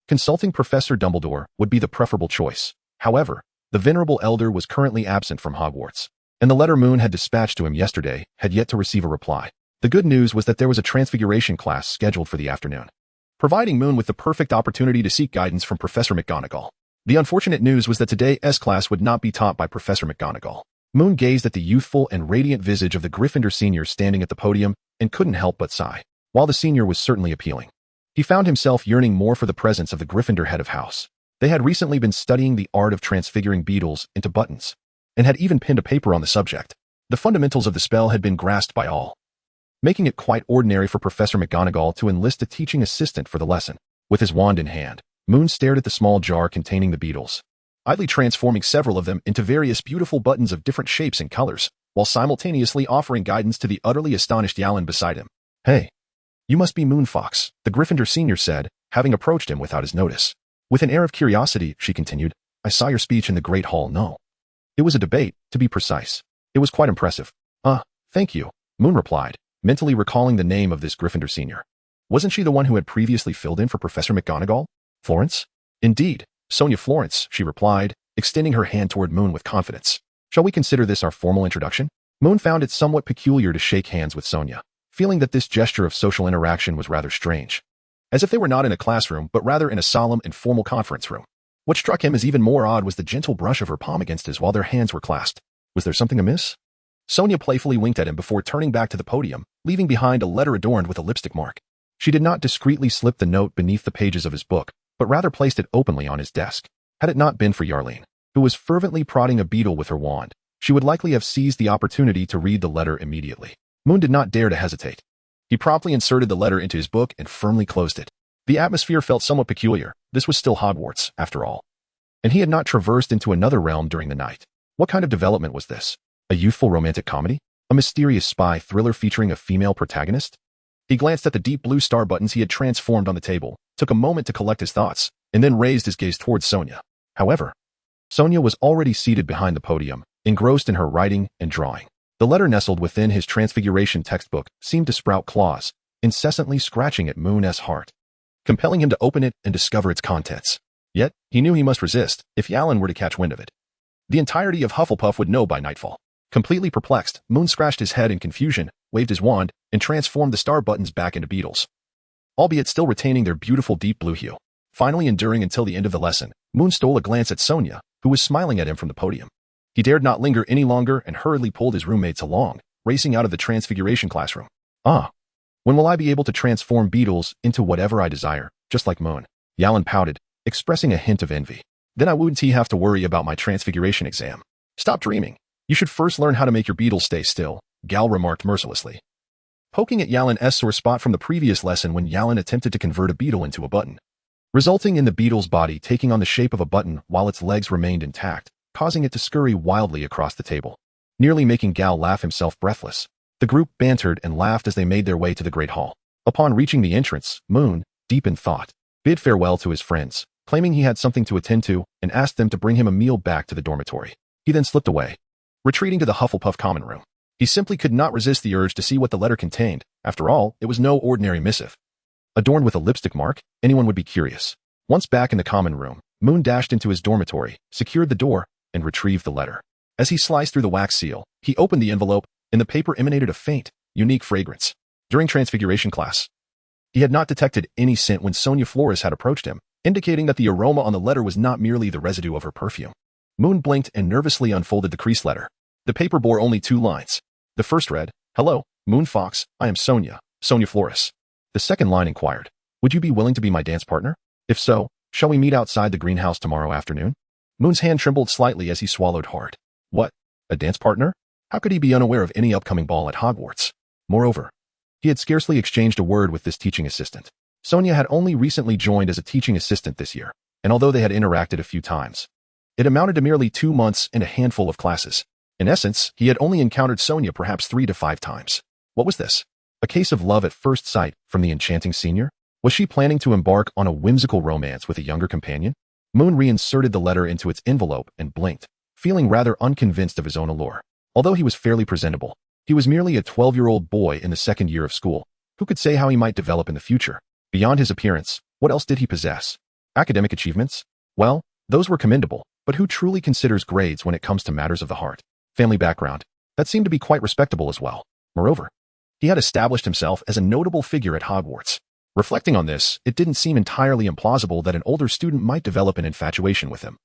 consulting Professor Dumbledore would be the preferable choice. However, the venerable elder was currently absent from Hogwarts, and the letter Moon had dispatched to him yesterday had yet to receive a reply. The good news was that there was a transfiguration class scheduled for the afternoon, providing Moon with the perfect opportunity to seek guidance from Professor McGonagall. The unfortunate news was that today's class would not be taught by Professor McGonagall. Moon gazed at the youthful and radiant visage of the Gryffindor senior standing at the podium and couldn't help but sigh. While the senior was certainly appealing, he found himself yearning more for the presence of the Gryffindor head of house. They had recently been studying the art of transfiguring beetles into buttons, and had even penned a paper on the subject. The fundamentals of the spell had been grasped by all, making it quite ordinary for Professor McGonagall to enlist a teaching assistant for the lesson. With his wand in hand, Moon stared at the small jar containing the beetles, idly transforming several of them into various beautiful buttons of different shapes and colors, while simultaneously offering guidance to the utterly astonished Yalan beside him. "Hey, you must be Moonfox," the Gryffindor senior said, having approached him without his notice. With an air of curiosity, she continued, "I saw your speech in the Great Hall. No, it was a debate, to be precise. It was quite impressive." Thank you," Moon replied, mentally recalling the name of this Gryffindor senior. Wasn't she the one who had previously filled in for Professor McGonagall? Florence? "Indeed, Sonia Florence," she replied, extending her hand toward Moon with confidence. "Shall we consider this our formal introduction?" Moon found it somewhat peculiar to shake hands with Sonia, feeling that this gesture of social interaction was rather strange, as if they were not in a classroom but rather in a solemn and formal conference room. What struck him as even more odd was the gentle brush of her palm against his while their hands were clasped. Was there something amiss? Sonia playfully winked at him before turning back to the podium, leaving behind a letter adorned with a lipstick mark. She did not discreetly slip the note beneath the pages of his book, but rather placed it openly on his desk. Had it not been for Yarling, who was fervently prodding a beetle with her wand, she would likely have seized the opportunity to read the letter immediately. Moon did not dare to hesitate. He promptly inserted the letter into his book and firmly closed it. The atmosphere felt somewhat peculiar. This was still Hogwarts, after all, and he had not traversed into another realm during the night. What kind of development was this? A youthful romantic comedy? A mysterious spy thriller featuring a female protagonist? He glanced at the deep blue star buttons he had transformed on the table, took a moment to collect his thoughts, and then raised his gaze towards Sonia. However, Sonia was already seated behind the podium, engrossed in her writing and drawing. The letter nestled within his transfiguration textbook seemed to sprout claws, incessantly scratching at Moon's heart, compelling him to open it and discover its contents. Yet, he knew he must resist if Yalan were to catch wind of it. The entirety of Hufflepuff would know by nightfall. Completely perplexed, Moon scratched his head in confusion, waved his wand, and transformed the star buttons back into beetles, albeit still retaining their beautiful deep blue hue. Finally enduring until the end of the lesson, Moon stole a glance at Sonia, who was smiling at him from the podium. He dared not linger any longer and hurriedly pulled his roommates along, racing out of the transfiguration classroom. Ah, when will I be able to transform beetles into whatever I desire, just like Moon? Yalan pouted, expressing a hint of envy. Then I wouldn't have to worry about my transfiguration exam. Stop dreaming. You should first learn how to make your beetles stay still, Gal remarked mercilessly, poking at Yalan's sore spot from the previous lesson when Yalan attempted to convert a beetle into a button, resulting in the beetle's body taking on the shape of a button while its legs remained intact, causing it to scurry wildly across the table, nearly making Gal laugh himself breathless. The group bantered and laughed as they made their way to the Great Hall. Upon reaching the entrance, Moon, deep in thought, bid farewell to his friends, claiming he had something to attend to, and asked them to bring him a meal back to the dormitory. He then slipped away, retreating to the Hufflepuff common room. He simply could not resist the urge to see what the letter contained. After all, it was no ordinary missive. Adorned with a lipstick mark, anyone would be curious. Once back in the common room, Moon dashed into his dormitory, secured the door, and retrieved the letter. As he sliced through the wax seal, he opened the envelope, and the paper emanated a faint, unique fragrance. During transfiguration class, he had not detected any scent when Sonia Flores had approached him, indicating that the aroma on the letter was not merely the residue of her perfume. Moon blinked and nervously unfolded the creased letter. The paper bore only 2 lines. The first read, "Hello, Moon Fox, I am Sonia Flores." The second line inquired, "Would you be willing to be my dance partner? If so, shall we meet outside the greenhouse tomorrow afternoon?" Moon's hand trembled slightly as he swallowed hard. What? A dance partner? How could he be unaware of any upcoming ball at Hogwarts? Moreover, he had scarcely exchanged a word with this teaching assistant. Sonia had only recently joined as a teaching assistant this year, and although they had interacted a few times, it amounted to merely 2 months and a handful of classes. In essence, he had only encountered Sonia perhaps 3 to 5 times. What was this? A case of love at first sight from the enchanting senior? Was she planning to embark on a whimsical romance with a younger companion? Moon reinserted the letter into its envelope and blinked, feeling rather unconvinced of his own allure. Although he was fairly presentable, he was merely a 12-year-old boy in the 2nd year of school. Who could say how he might develop in the future? Beyond his appearance, what else did he possess? Academic achievements? Well, those were commendable, but who truly considers grades when it comes to matters of the heart? Family background? That seemed to be quite respectable as well. Moreover, he had established himself as a notable figure at Hogwarts. Reflecting on this, it didn't seem entirely implausible that an older student might develop an infatuation with him,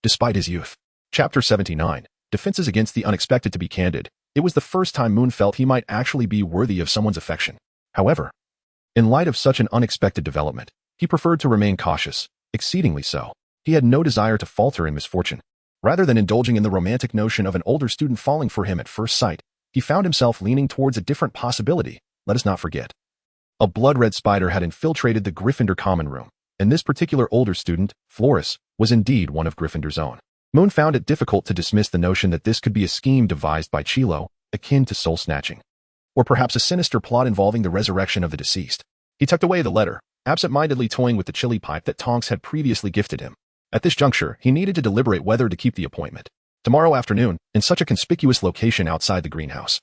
despite his youth. Chapter 79, Defenses Against the Unexpected. To be candid, it was the first time Moon felt he might actually be worthy of someone's affection. However, in light of such an unexpected development, he preferred to remain cautious, exceedingly so. He had no desire to falter in misfortune. Rather than indulging in the romantic notion of an older student falling for him at first sight, he found himself leaning towards a different possibility. Let us not forget, a blood-red spider had infiltrated the Gryffindor common room, and this particular older student, Flores, was indeed one of Gryffindor's own. Moon found it difficult to dismiss the notion that this could be a scheme devised by Chilo, akin to soul-snatching, or perhaps a sinister plot involving the resurrection of the deceased. He tucked away the letter, absent-mindedly toying with the chili pipe that Tonks had previously gifted him. At this juncture, he needed to deliberate whether to keep the appointment. Tomorrow afternoon, in such a conspicuous location outside the greenhouse,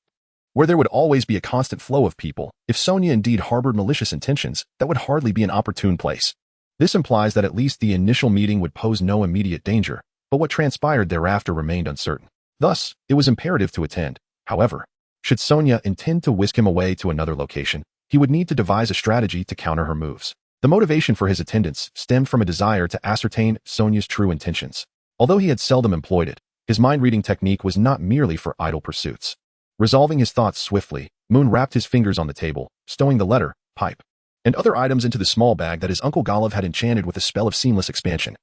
where there would always be a constant flow of people, if Sonia indeed harbored malicious intentions, that would hardly be an opportune place. This implies that at least the initial meeting would pose no immediate danger, but what transpired thereafter remained uncertain. Thus, it was imperative to attend. However, should Sonia intend to whisk him away to another location, he would need to devise a strategy to counter her moves. The motivation for his attendance stemmed from a desire to ascertain Sonia's true intentions. Although he had seldom employed it, his mind-reading technique was not merely for idle pursuits. Resolving his thoughts swiftly, Moon wrapped his fingers on the table, stowing the letter, pipe, and other items into the small bag that his Uncle Golov had enchanted with a spell of seamless expansion,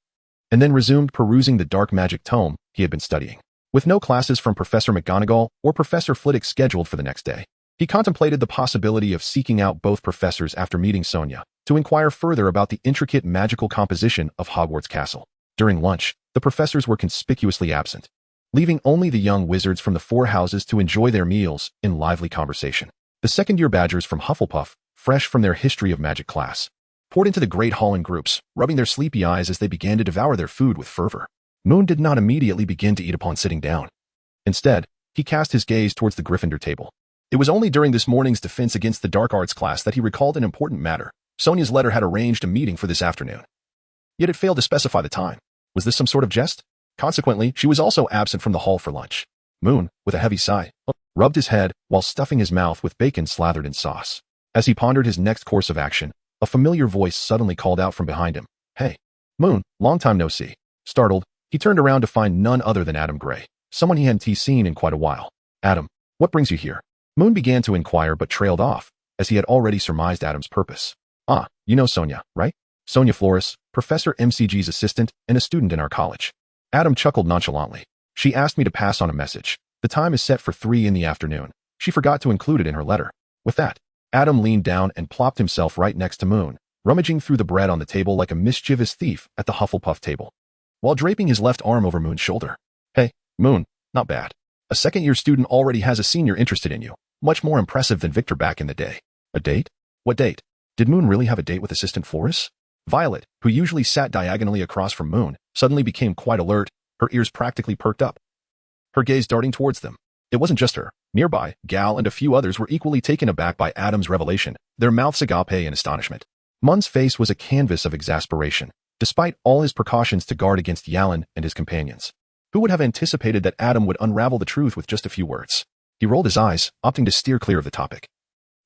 and then resumed perusing the dark magic tome he had been studying. With no classes from Professor McGonagall or Professor Flitwick scheduled for the next day, he contemplated the possibility of seeking out both professors after meeting Sonia, to inquire further about the intricate magical composition of Hogwarts Castle. During lunch, the professors were conspicuously absent, leaving only the young wizards from the 4 houses to enjoy their meals in lively conversation. The second-year Badgers from Hufflepuff, fresh from their History of Magic class, poured into the great hall in groups, rubbing their sleepy eyes as they began to devour their food with fervor. Moon did not immediately begin to eat upon sitting down. Instead, he cast his gaze towards the Gryffindor table. It was only during this morning's defense against the dark arts class that he recalled an important matter. Sonia's letter had arranged a meeting for this afternoon. Yet it failed to specify the time. Was this some sort of jest? Consequently, she was also absent from the hall for lunch. Moon, with a heavy sigh, rubbed his head while stuffing his mouth with bacon slathered in sauce. As he pondered his next course of action, a familiar voice suddenly called out from behind him. "Hey, Moon, long time no see." Startled, he turned around to find none other than Adam Gray, someone he hadn't seen in quite a while. "Adam, what brings you here?" Moon began to inquire but trailed off, as he had already surmised Adam's purpose. "Ah, you know Sonia, right? Sonia Flores, Professor MCG's assistant and a student in our college." Adam chuckled nonchalantly. "She asked me to pass on a message. The time is set for 3 in the afternoon. She forgot to include it in her letter." With that, Adam leaned down and plopped himself right next to Moon, rummaging through the bread on the table like a mischievous thief at the Hufflepuff table, while draping his left arm over Moon's shoulder. "Hey, Moon, not bad. A second-year student already has a senior interested in you. Much more impressive than Victor back in the day." "A date? What date? Did Moon really have a date with Assistant Flores?" Violet, who usually sat diagonally across from Moon, suddenly became quite alert, her ears practically perked up, her gaze darting towards them. It wasn't just her. Nearby, Gal and a few others were equally taken aback by Adam's revelation, their mouths agape in astonishment. Mun's face was a canvas of exasperation, despite all his precautions to guard against Yalan and his companions. Who would have anticipated that Adam would unravel the truth with just a few words? He rolled his eyes, opting to steer clear of the topic,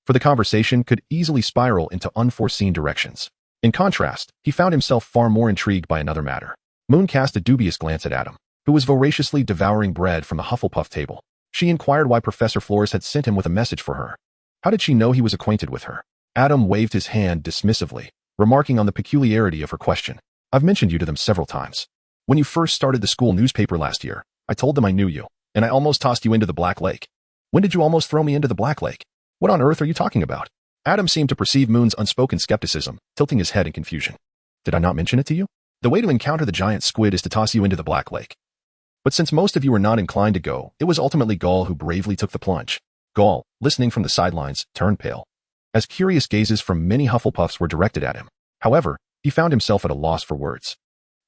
for the conversation could easily spiral into unforeseen directions. In contrast, he found himself far more intrigued by another matter. Moon cast a dubious glance at Adam, who was voraciously devouring bread from the Hufflepuff table. She inquired why Professor Flores had sent him with a message for her. How did she know he was acquainted with her? Adam waved his hand dismissively, remarking on the peculiarity of her question. "I've mentioned you to them several times. When you first started the school newspaper last year, I told them I knew you, and I almost tossed you into the Black Lake." "When did you almost throw me into the Black Lake? What on earth are you talking about?" Adam seemed to perceive Moon's unspoken skepticism, tilting his head in confusion. "Did I not mention it to you? The way to encounter the giant squid is to toss you into the Black Lake. But since most of you were not inclined to go, it was ultimately Gaul who bravely took the plunge." Gaul, listening from the sidelines, turned pale, as curious gazes from many Hufflepuffs were directed at him. However, he found himself at a loss for words.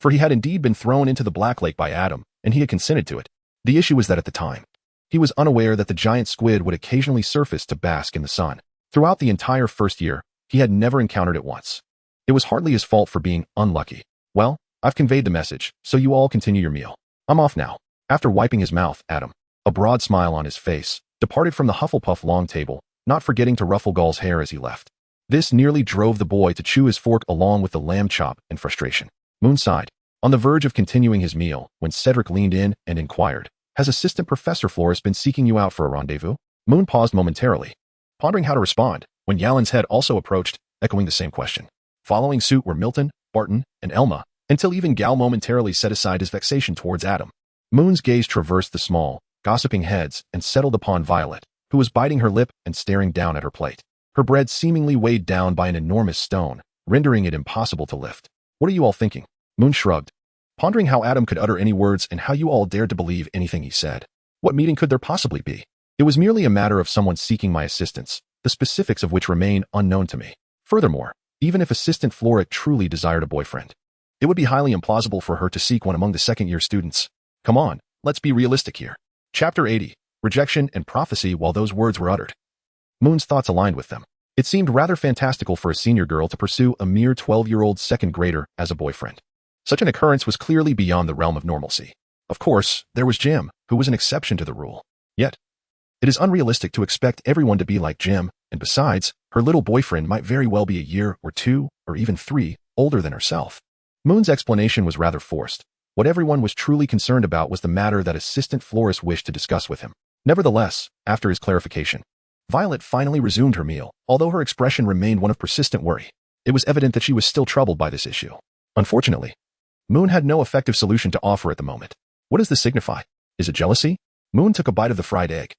For he had indeed been thrown into the Black Lake by Adam, and he had consented to it. The issue was that at the time, he was unaware that the giant squid would occasionally surface to bask in the sun. Throughout the entire first year, he had never encountered it once. It was hardly his fault for being unlucky. "Well, I've conveyed the message, so you all continue your meal. I'm off now." After wiping his mouth, Adam, a broad smile on his face, departed from the Hufflepuff long table, not forgetting to ruffle Gaul's hair as he left. This nearly drove the boy to chew his fork along with the lamb chop in frustration. Moon sighed, on the verge of continuing his meal, when Cedric leaned in and inquired, "Has Assistant Professor Flores been seeking you out for a rendezvous?" Moon paused momentarily, pondering how to respond, when Yalan's head also approached, echoing the same question. Following suit were Milton, Barton, and Elma, until even Gal momentarily set aside his vexation towards Adam. Moon's gaze traversed the small, gossiping heads and settled upon Violet, who was biting her lip and staring down at her plate. Her bread seemingly weighed down by an enormous stone, rendering it impossible to lift. "What are you all thinking?" Moon shrugged, pondering how Adam could utter any words and how you all dared to believe anything he said. What meeting could there possibly be? It was merely a matter of someone seeking my assistance, the specifics of which remain unknown to me. Furthermore, even if Assistant Floric truly desired a boyfriend, it would be highly implausible for her to seek one among the second-year students. Come on, let's be realistic here. Chapter 80, Rejection and Prophecy. While those words were uttered, Moon's thoughts aligned with them. It seemed rather fantastical for a senior girl to pursue a mere 12-year-old second grader as a boyfriend. Such an occurrence was clearly beyond the realm of normalcy. Of course, there was Jim, who was an exception to the rule. Yet, it is unrealistic to expect everyone to be like Jim, and besides, her little boyfriend might very well be a year or 2, or even 3, older than herself. Moon's explanation was rather forced. What everyone was truly concerned about was the matter that Assistant Flores wished to discuss with him. Nevertheless, after his clarification, Violet finally resumed her meal, although her expression remained one of persistent worry. It was evident that she was still troubled by this issue. Unfortunately, Moon had no effective solution to offer at the moment. What does this signify? Is it jealousy? Moon took a bite of the fried egg,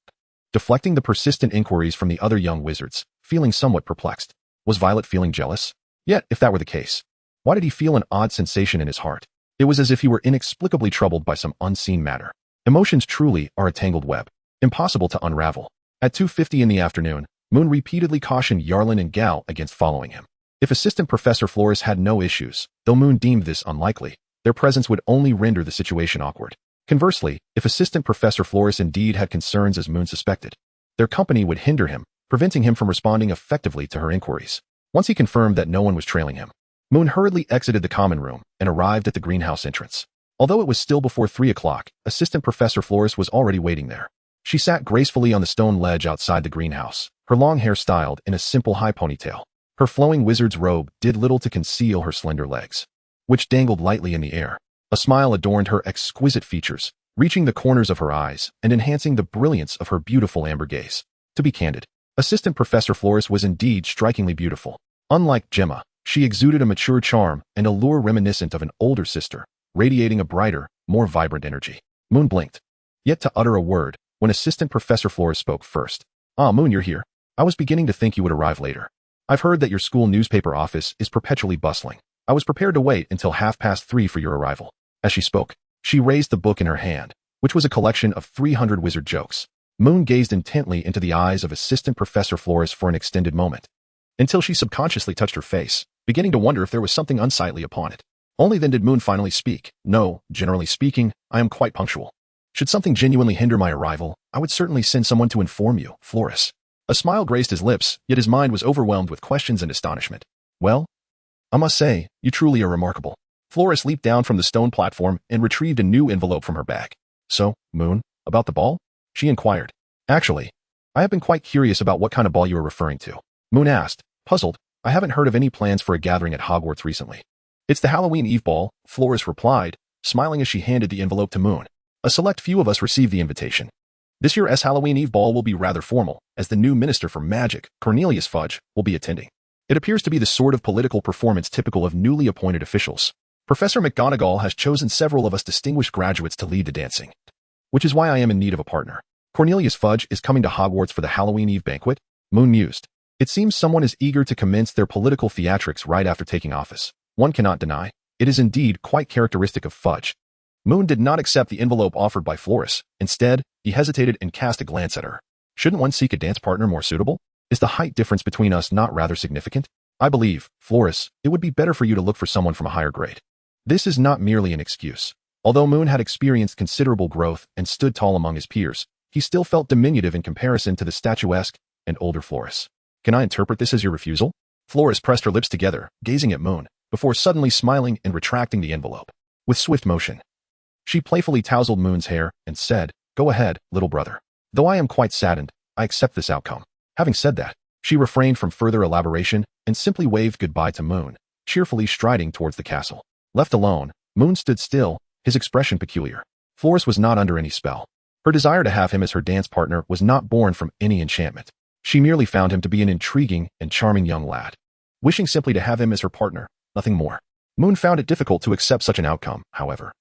deflecting the persistent inquiries from the other young wizards, feeling somewhat perplexed. Was Violet feeling jealous? Yet, if that were the case, why did he feel an odd sensation in his heart? It was as if he were inexplicably troubled by some unseen matter. Emotions truly are a tangled web, impossible to unravel. At 2:50 in the afternoon, Moon repeatedly cautioned Yarlin and Gal against following him. If Assistant Professor Flores had no issues, though Moon deemed this unlikely, their presence would only render the situation awkward. Conversely, if Assistant Professor Flores indeed had concerns as Moon suspected, their company would hinder him, preventing him from responding effectively to her inquiries. Once he confirmed that no one was trailing him, Moon hurriedly exited the common room and arrived at the greenhouse entrance. Although it was still before 3 o'clock, Assistant Professor Flores was already waiting there. She sat gracefully on the stone ledge outside the greenhouse, her long hair styled in a simple high ponytail. Her flowing wizard's robe did little to conceal her slender legs, which dangled lightly in the air. A smile adorned her exquisite features, reaching the corners of her eyes and enhancing the brilliance of her beautiful amber gaze. To be candid, Assistant Professor Flores was indeed strikingly beautiful. Unlike Gemma, she exuded a mature charm and allure reminiscent of an older sister, radiating a brighter, more vibrant energy. Moon blinked, yet to utter a word, when Assistant Professor Flores spoke first. "Ah, Moon, you're here. I was beginning to think you would arrive later. I've heard that your school newspaper office is perpetually bustling. I was prepared to wait until 3:30 for your arrival." As she spoke, she raised the book in her hand, which was a collection of 300 wizard jokes. Moon gazed intently into the eyes of Assistant Professor Flores for an extended moment, until she subconsciously touched her face, beginning to wonder if there was something unsightly upon it. Only then did Moon finally speak. "No, generally speaking, I am quite punctual. Should something genuinely hinder my arrival, I would certainly send someone to inform you, Flores." A smile graced his lips, yet his mind was overwhelmed with questions and astonishment. "Well, I must say, you truly are remarkable." Flores leaped down from the stone platform and retrieved a new envelope from her bag. "So, Moon, about the ball?" she inquired. "Actually, I have been quite curious about what kind of ball you are referring to," Moon asked, puzzled. "I haven't heard of any plans for a gathering at Hogwarts recently." "It's the Halloween Eve ball," Flores replied, smiling as she handed the envelope to Moon. "A select few of us received the invitation. This year's Halloween Eve ball will be rather formal, as the new Minister for Magic, Cornelius Fudge, will be attending. It appears to be the sort of political performance typical of newly appointed officials. Professor McGonagall has chosen several of us distinguished graduates to lead the dancing, which is why I am in need of a partner. Cornelius Fudge is coming to Hogwarts for the Halloween Eve banquet," Moon mused. "It seems someone is eager to commence their political theatrics right after taking office. One cannot deny, it is indeed quite characteristic of Fudge." Moon did not accept the envelope offered by Flores. Instead, he hesitated and cast a glance at her. "Shouldn't one seek a dance partner more suitable? Is the height difference between us not rather significant? I believe, Flores, it would be better for you to look for someone from a higher grade." This is not merely an excuse. Although Moon had experienced considerable growth and stood tall among his peers, he still felt diminutive in comparison to the statuesque and older Flores. "Can I interpret this as your refusal?" Flores pressed her lips together, gazing at Moon, before suddenly smiling and retracting the envelope. With swift motion, she playfully tousled Moon's hair and said, "Go ahead, little brother. Though I am quite saddened, I accept this outcome." Having said that, she refrained from further elaboration and simply waved goodbye to Moon, cheerfully striding towards the castle. Left alone, Moon stood still, his expression peculiar. Flores was not under any spell. Her desire to have him as her dance partner was not born from any enchantment. She merely found him to be an intriguing and charming young lad, wishing simply to have him as her partner, nothing more. Moon found it difficult to accept such an outcome, however.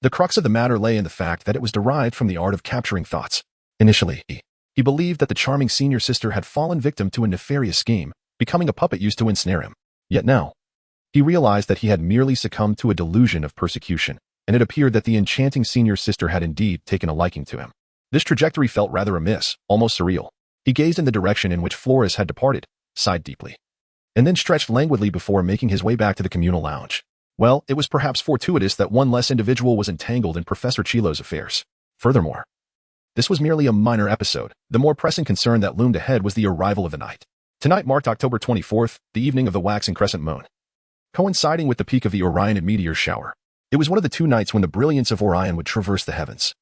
The crux of the matter lay in the fact that it was derived from the art of capturing thoughts. Initially, he believed that the charming senior sister had fallen victim to a nefarious scheme, becoming a puppet used to ensnare him. Yet now, he realized that he had merely succumbed to a delusion of persecution, and it appeared that the enchanting senior sister had indeed taken a liking to him. This trajectory felt rather amiss, almost surreal. He gazed in the direction in which Flores had departed, sighed deeply, and then stretched languidly before making his way back to the communal lounge. Well, it was perhaps fortuitous that one less individual was entangled in Professor Chilo's affairs. Furthermore, this was merely a minor episode. The more pressing concern that loomed ahead was the arrival of the night. Tonight marked October 24th, the evening of the waxing crescent moon, coinciding with the peak of the Orionid meteor shower. It was one of the 2 nights when the brilliance of Orion would traverse the heavens,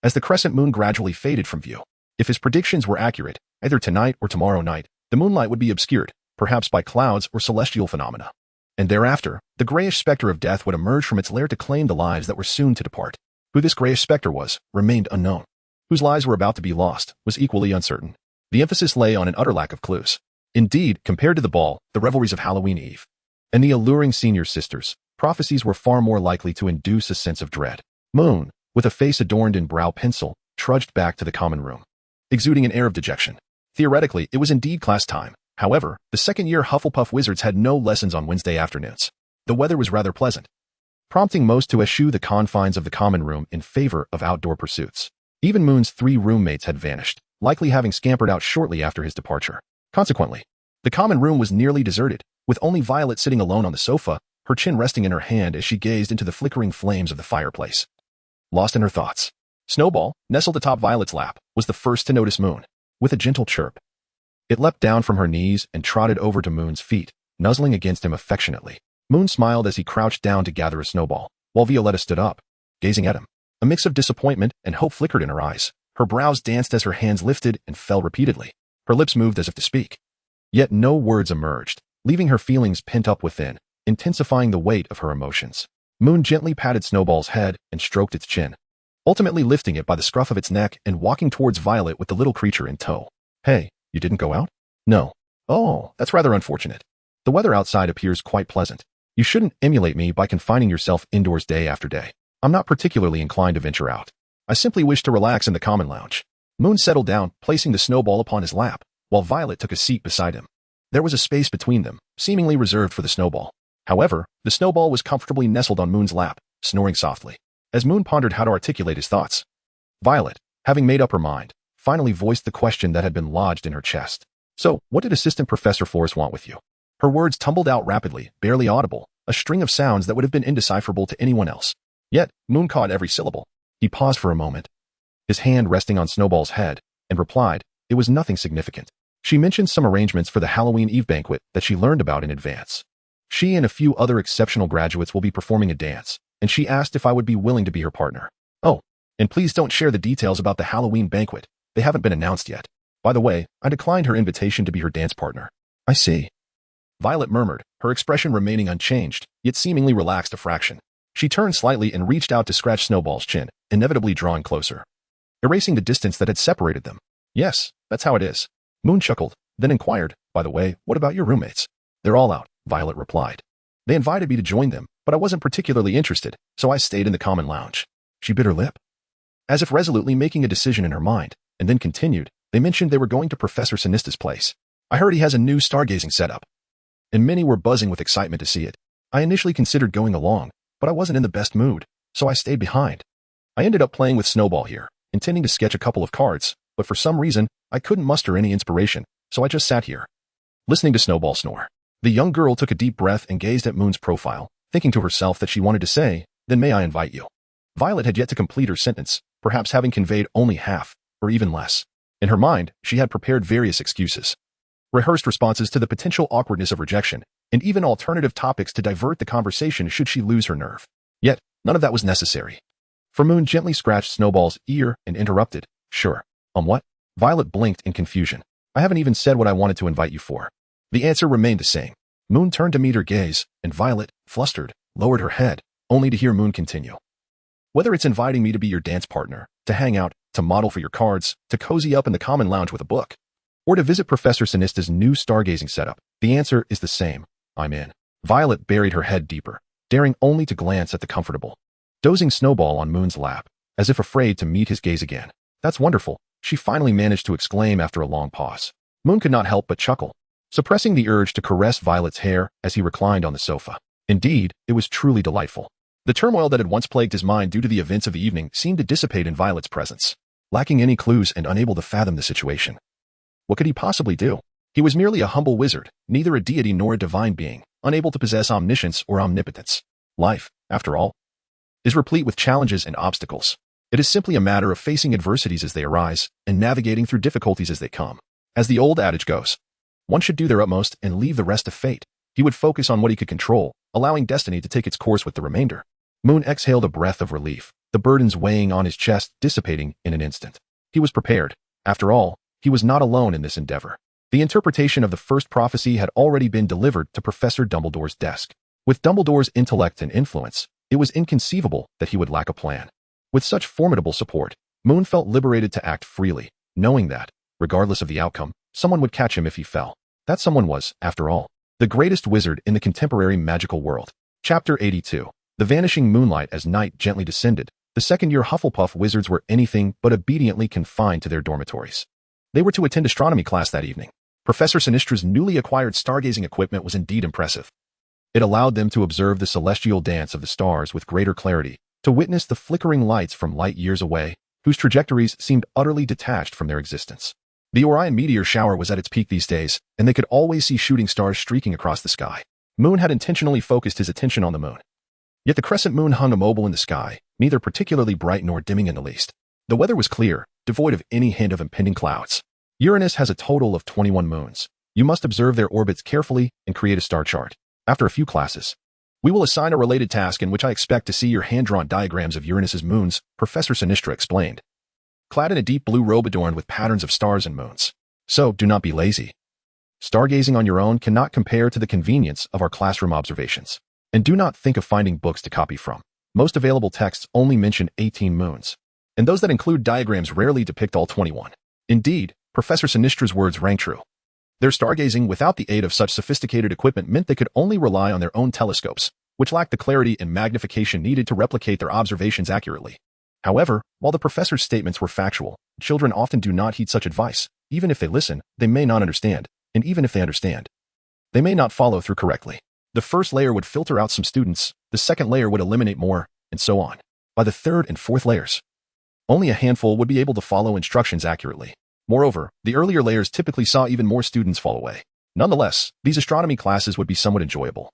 as the crescent moon gradually faded from view. If his predictions were accurate, either tonight or tomorrow night, the moonlight would be obscured, perhaps by clouds or celestial phenomena. And thereafter, the grayish specter of death would emerge from its lair to claim the lives that were soon to depart. Who this grayish specter was, remained unknown. Whose lives were about to be lost, was equally uncertain. The emphasis lay on an utter lack of clues. Indeed, compared to the ball, the revelries of Halloween Eve, and the alluring senior sisters, prophecies were far more likely to induce a sense of dread. Moon, with a face adorned in brow pencil, trudged back to the common room, exuding an air of dejection. Theoretically, it was indeed class time. However, the second-year Hufflepuff wizards had no lessons on Wednesday afternoons. The weather was rather pleasant, prompting most to eschew the confines of the common room in favor of outdoor pursuits. Even Moon's 3 roommates had vanished, likely having scampered out shortly after his departure. Consequently, the common room was nearly deserted, with only Violet sitting alone on the sofa, her chin resting in her hand as she gazed into the flickering flames of the fireplace. Lost in her thoughts, Snowball, nestled atop Violet's lap, was the first to notice Moon. With a gentle chirp, it leapt down from her knees and trotted over to Moon's feet, nuzzling against him affectionately. Moon smiled as he crouched down to gather a snowball, while Violetta stood up, gazing at him. A mix of disappointment and hope flickered in her eyes. Her brows danced as her hands lifted and fell repeatedly. Her lips moved as if to speak. Yet no words emerged, leaving her feelings pent up within, intensifying the weight of her emotions. Moon gently patted Snowball's head and stroked its chin, ultimately lifting it by the scruff of its neck and walking towards Violet with the little creature in tow. Hey, you didn't go out? No. Oh, that's rather unfortunate. The weather outside appears quite pleasant. You shouldn't emulate me by confining yourself indoors day after day. I'm not particularly inclined to venture out. I simply wish to relax in the common lounge. Moon settled down, placing the snowball upon his lap, while Violet took a seat beside him. There was a space between them, seemingly reserved for the snowball. However, the snowball was comfortably nestled on Moon's lap, snoring softly. As Moon pondered how to articulate his thoughts, Violet, having made up her mind, finally voiced the question that had been lodged in her chest. So, what did Assistant Professor Forrest want with you? Her words tumbled out rapidly, barely audible, a string of sounds that would have been indecipherable to anyone else. Yet, Moon caught every syllable. He paused for a moment, his hand resting on Snowball's head, and replied, it was nothing significant. She mentioned some arrangements for the Halloween Eve banquet that she learned about in advance. She and a few other exceptional graduates will be performing a dance, and she asked if I would be willing to be her partner. Oh, and please don't share the details about the Halloween banquet. They haven't been announced yet. By the way, I declined her invitation to be her dance partner. I see. Violet murmured, her expression remaining unchanged, yet seemingly relaxed a fraction. She turned slightly and reached out to scratch Snowball's chin, inevitably drawing closer, erasing the distance that had separated them. Yes, that's how it is. Moon chuckled, then inquired, by the way, what about your roommates? They're all out, Violet replied. They invited me to join them, but I wasn't particularly interested, so I stayed in the common lounge. She bit her lip, as if resolutely making a decision in her mind, and then continued, they mentioned they were going to Professor Sinister's place. I heard he has a new stargazing setup, and many were buzzing with excitement to see it. I initially considered going along, but I wasn't in the best mood, so I stayed behind. I ended up playing with Snowball here, intending to sketch a couple of cards, but for some reason, I couldn't muster any inspiration, so I just sat here, listening to Snowball snore. The young girl took a deep breath and gazed at Moon's profile, thinking to herself that she wanted to say, then may I invite you. Violet had yet to complete her sentence, perhaps having conveyed only half, or even less. In her mind, she had prepared various excuses, rehearsed responses to the potential awkwardness of rejection, and even alternative topics to divert the conversation should she lose her nerve. Yet, none of that was necessary. For Moon gently scratched Snowball's ear and interrupted, sure. What? Violet blinked in confusion. I haven't even said what I wanted to invite you for. The answer remained the same. Moon turned to meet her gaze, and Violet, flustered, lowered her head, only to hear Moon continue. Whether it's inviting me to be your dance partner, to hang out, to model for your cards, to cozy up in the common lounge with a book, or to visit Professor Sinister's new stargazing setup, the answer is the same. I'm in. Violet buried her head deeper, daring only to glance at the comfortable, dozing Snowball on Moon's lap, as if afraid to meet his gaze again. That's wonderful, she finally managed to exclaim after a long pause. Moon could not help but chuckle, suppressing the urge to caress Violet's hair as he reclined on the sofa. Indeed, it was truly delightful. The turmoil that had once plagued his mind due to the events of the evening seemed to dissipate in Violet's presence. Lacking any clues and unable to fathom the situation, what could he possibly do? He was merely a humble wizard, neither a deity nor a divine being, unable to possess omniscience or omnipotence. Life, after all, is replete with challenges and obstacles. It is simply a matter of facing adversities as they arise and navigating through difficulties as they come. As the old adage goes, one should do their utmost and leave the rest to fate. He would focus on what he could control, allowing destiny to take its course with the remainder. Moon exhaled a breath of relief, the burdens weighing on his chest dissipating in an instant. He was prepared. After all, he was not alone in this endeavor. The interpretation of the first prophecy had already been delivered to Professor Dumbledore's desk. With Dumbledore's intellect and influence, it was inconceivable that he would lack a plan. With such formidable support, Moon felt liberated to act freely, knowing that, regardless of the outcome, someone would catch him if he fell. That someone was, after all, the greatest wizard in the contemporary magical world. Chapter 82. The vanishing moonlight. As night gently descended, the second-year Hufflepuff wizards were anything but obediently confined to their dormitories. They were to attend astronomy class that evening. Professor Sinistra's newly acquired stargazing equipment was indeed impressive. It allowed them to observe the celestial dance of the stars with greater clarity, to witness the flickering lights from light years away, whose trajectories seemed utterly detached from their existence. The Orion meteor shower was at its peak these days, and they could always see shooting stars streaking across the sky. Moon had intentionally focused his attention on the moon. Yet the crescent moon hung immobile in the sky, neither particularly bright nor dimming in the least. The weather was clear, devoid of any hint of impending clouds. Uranus has a total of 21 moons. You must observe their orbits carefully and create a star chart. After a few classes, we will assign a related task in which I expect to see your hand-drawn diagrams of Uranus's moons, Professor Sinistra explained. Clad in a deep blue robe adorned with patterns of stars and moons. So, do not be lazy. Stargazing on your own cannot compare to the convenience of our classroom observations. And do not think of finding books to copy from. Most available texts only mention 18 moons. And those that include diagrams rarely depict all 21. Indeed, Professor Sinistra's words rang true. Their stargazing without the aid of such sophisticated equipment meant they could only rely on their own telescopes, which lacked the clarity and magnification needed to replicate their observations accurately. However, while the professor's statements were factual, children often do not heed such advice. Even if they listen, they may not understand, and even if they understand, they may not follow through correctly. The first layer would filter out some students, the second layer would eliminate more, and so on. By the third and fourth layers, only a handful would be able to follow instructions accurately. Moreover, the earlier layers typically saw even more students fall away. Nonetheless, these astronomy classes would be somewhat enjoyable.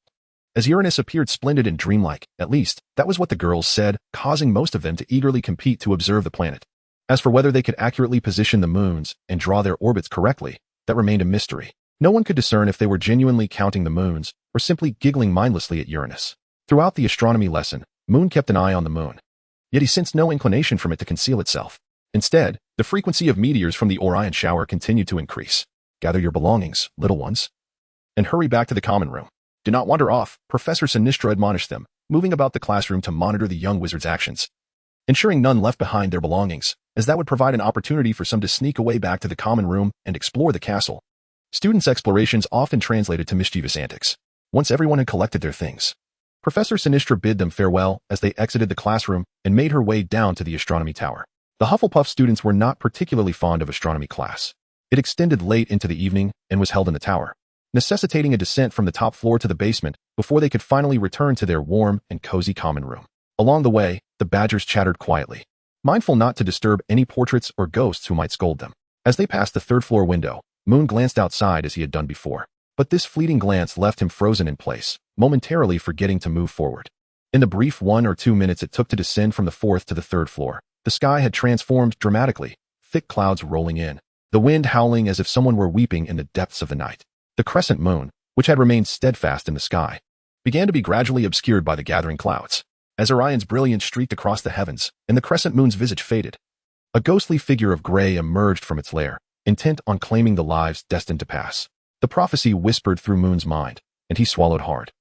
As Uranus appeared splendid and dreamlike, at least, that was what the girls said, causing most of them to eagerly compete to observe the planet. As for whether they could accurately position the moons and draw their orbits correctly, that remained a mystery. No one could discern if they were genuinely counting the moons or simply giggling mindlessly at Uranus. Throughout the astronomy lesson, Moon kept an eye on the moon. Yet he sensed no inclination from it to conceal itself. Instead, the frequency of meteors from the Orion shower continued to increase. Gather your belongings, little ones, and hurry back to the common room. Do not wander off, Professor Sinistra admonished them, moving about the classroom to monitor the young wizard's actions, ensuring none left behind their belongings, as that would provide an opportunity for some to sneak away back to the common room and explore the castle. Students' explorations often translated to mischievous antics. Once everyone had collected their things, Professor Sinistra bid them farewell as they exited the classroom and made her way down to the astronomy tower. The Hufflepuff students were not particularly fond of astronomy class. It extended late into the evening and was held in the tower, necessitating a descent from the top floor to the basement before they could finally return to their warm and cozy common room. Along the way, the Badgers chattered quietly, mindful not to disturb any portraits or ghosts who might scold them. As they passed the third-floor window, Moon glanced outside as he had done before. But this fleeting glance left him frozen in place, momentarily forgetting to move forward. In the brief 1 or 2 minutes it took to descend from the fourth to the third floor, the sky had transformed dramatically, thick clouds rolling in, the wind howling as if someone were weeping in the depths of the night. The crescent moon, which had remained steadfast in the sky, began to be gradually obscured by the gathering clouds. As Orion's brilliance streaked across the heavens, and the crescent moon's visage faded, a ghostly figure of gray emerged from its lair, intent on claiming the lives destined to pass. The prophecy whispered through Moon's mind, and he swallowed hard,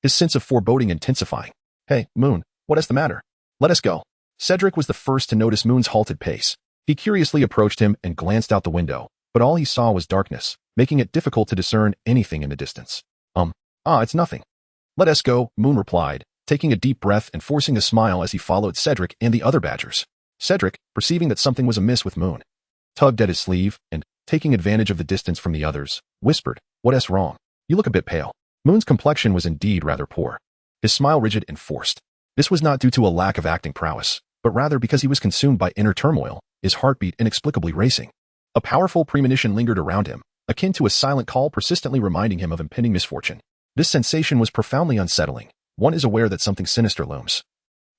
his sense of foreboding intensifying. Hey, Moon, what is the matter? Let us go. Cedric was the first to notice Moon's halted pace. He curiously approached him and glanced out the window, but all he saw was darkness, making it difficult to discern anything in the distance. It's nothing. Let us go, Moon replied, taking a deep breath and forcing a smile as he followed Cedric and the other Badgers. Cedric, perceiving that something was amiss with Moon, tugged at his sleeve and, taking advantage of the distance from the others, whispered, "What's wrong? You look a bit pale." Moon's complexion was indeed rather poor, his smile rigid and forced. This was not due to a lack of acting prowess, but rather because he was consumed by inner turmoil, his heartbeat inexplicably racing. A powerful premonition lingered around him, akin to a silent call persistently reminding him of impending misfortune. This sensation was profoundly unsettling. One is aware that something sinister looms.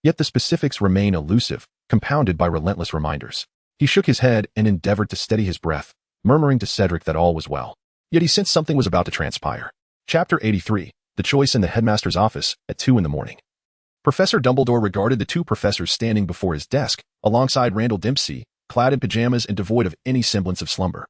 Yet the specifics remain elusive, compounded by relentless reminders. He shook his head and endeavored to steady his breath, murmuring to Cedric that all was well. Yet he sensed something was about to transpire. Chapter 83, The Choice in the Headmaster's Office, at 2 in the morning. Professor Dumbledore regarded the two professors standing before his desk, alongside Randall Dempsey, clad in pajamas and devoid of any semblance of slumber.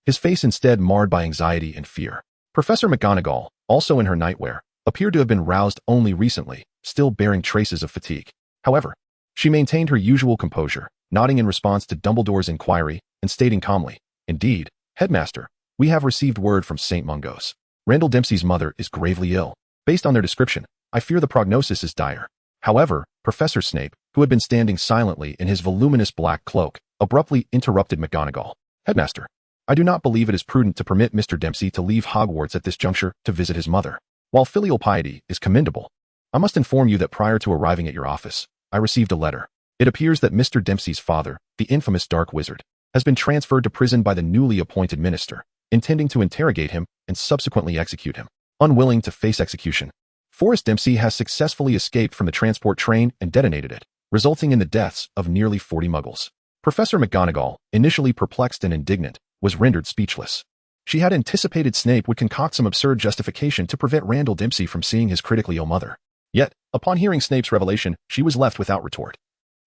His face instead marred by anxiety and fear. Professor McGonagall, also in her nightwear, appeared to have been roused only recently, still bearing traces of fatigue. However, she maintained her usual composure, nodding in response to Dumbledore's inquiry and stating calmly, "Indeed, Headmaster, we have received word from St. Mungo's. Randall Dempsey's mother is gravely ill. Based on their description, I fear the prognosis is dire." However, Professor Snape, who had been standing silently in his voluminous black cloak, abruptly interrupted McGonagall. "Headmaster, I do not believe it is prudent to permit Mr. Dempsey to leave Hogwarts at this juncture to visit his mother. While filial piety is commendable, I must inform you that prior to arriving at your office, I received a letter. It appears that Mr. Dempsey's father, the infamous Dark Wizard, has been transferred to prison by the newly appointed minister, intending to interrogate him and subsequently execute him. Unwilling to face execution, Forrest Dempsey has successfully escaped from the transport train and detonated it, resulting in the deaths of nearly 40 muggles. Professor McGonagall, initially perplexed and indignant, was rendered speechless. She had anticipated Snape would concoct some absurd justification to prevent Randall Dempsey from seeing his critically ill mother. Yet, upon hearing Snape's revelation, she was left without retort.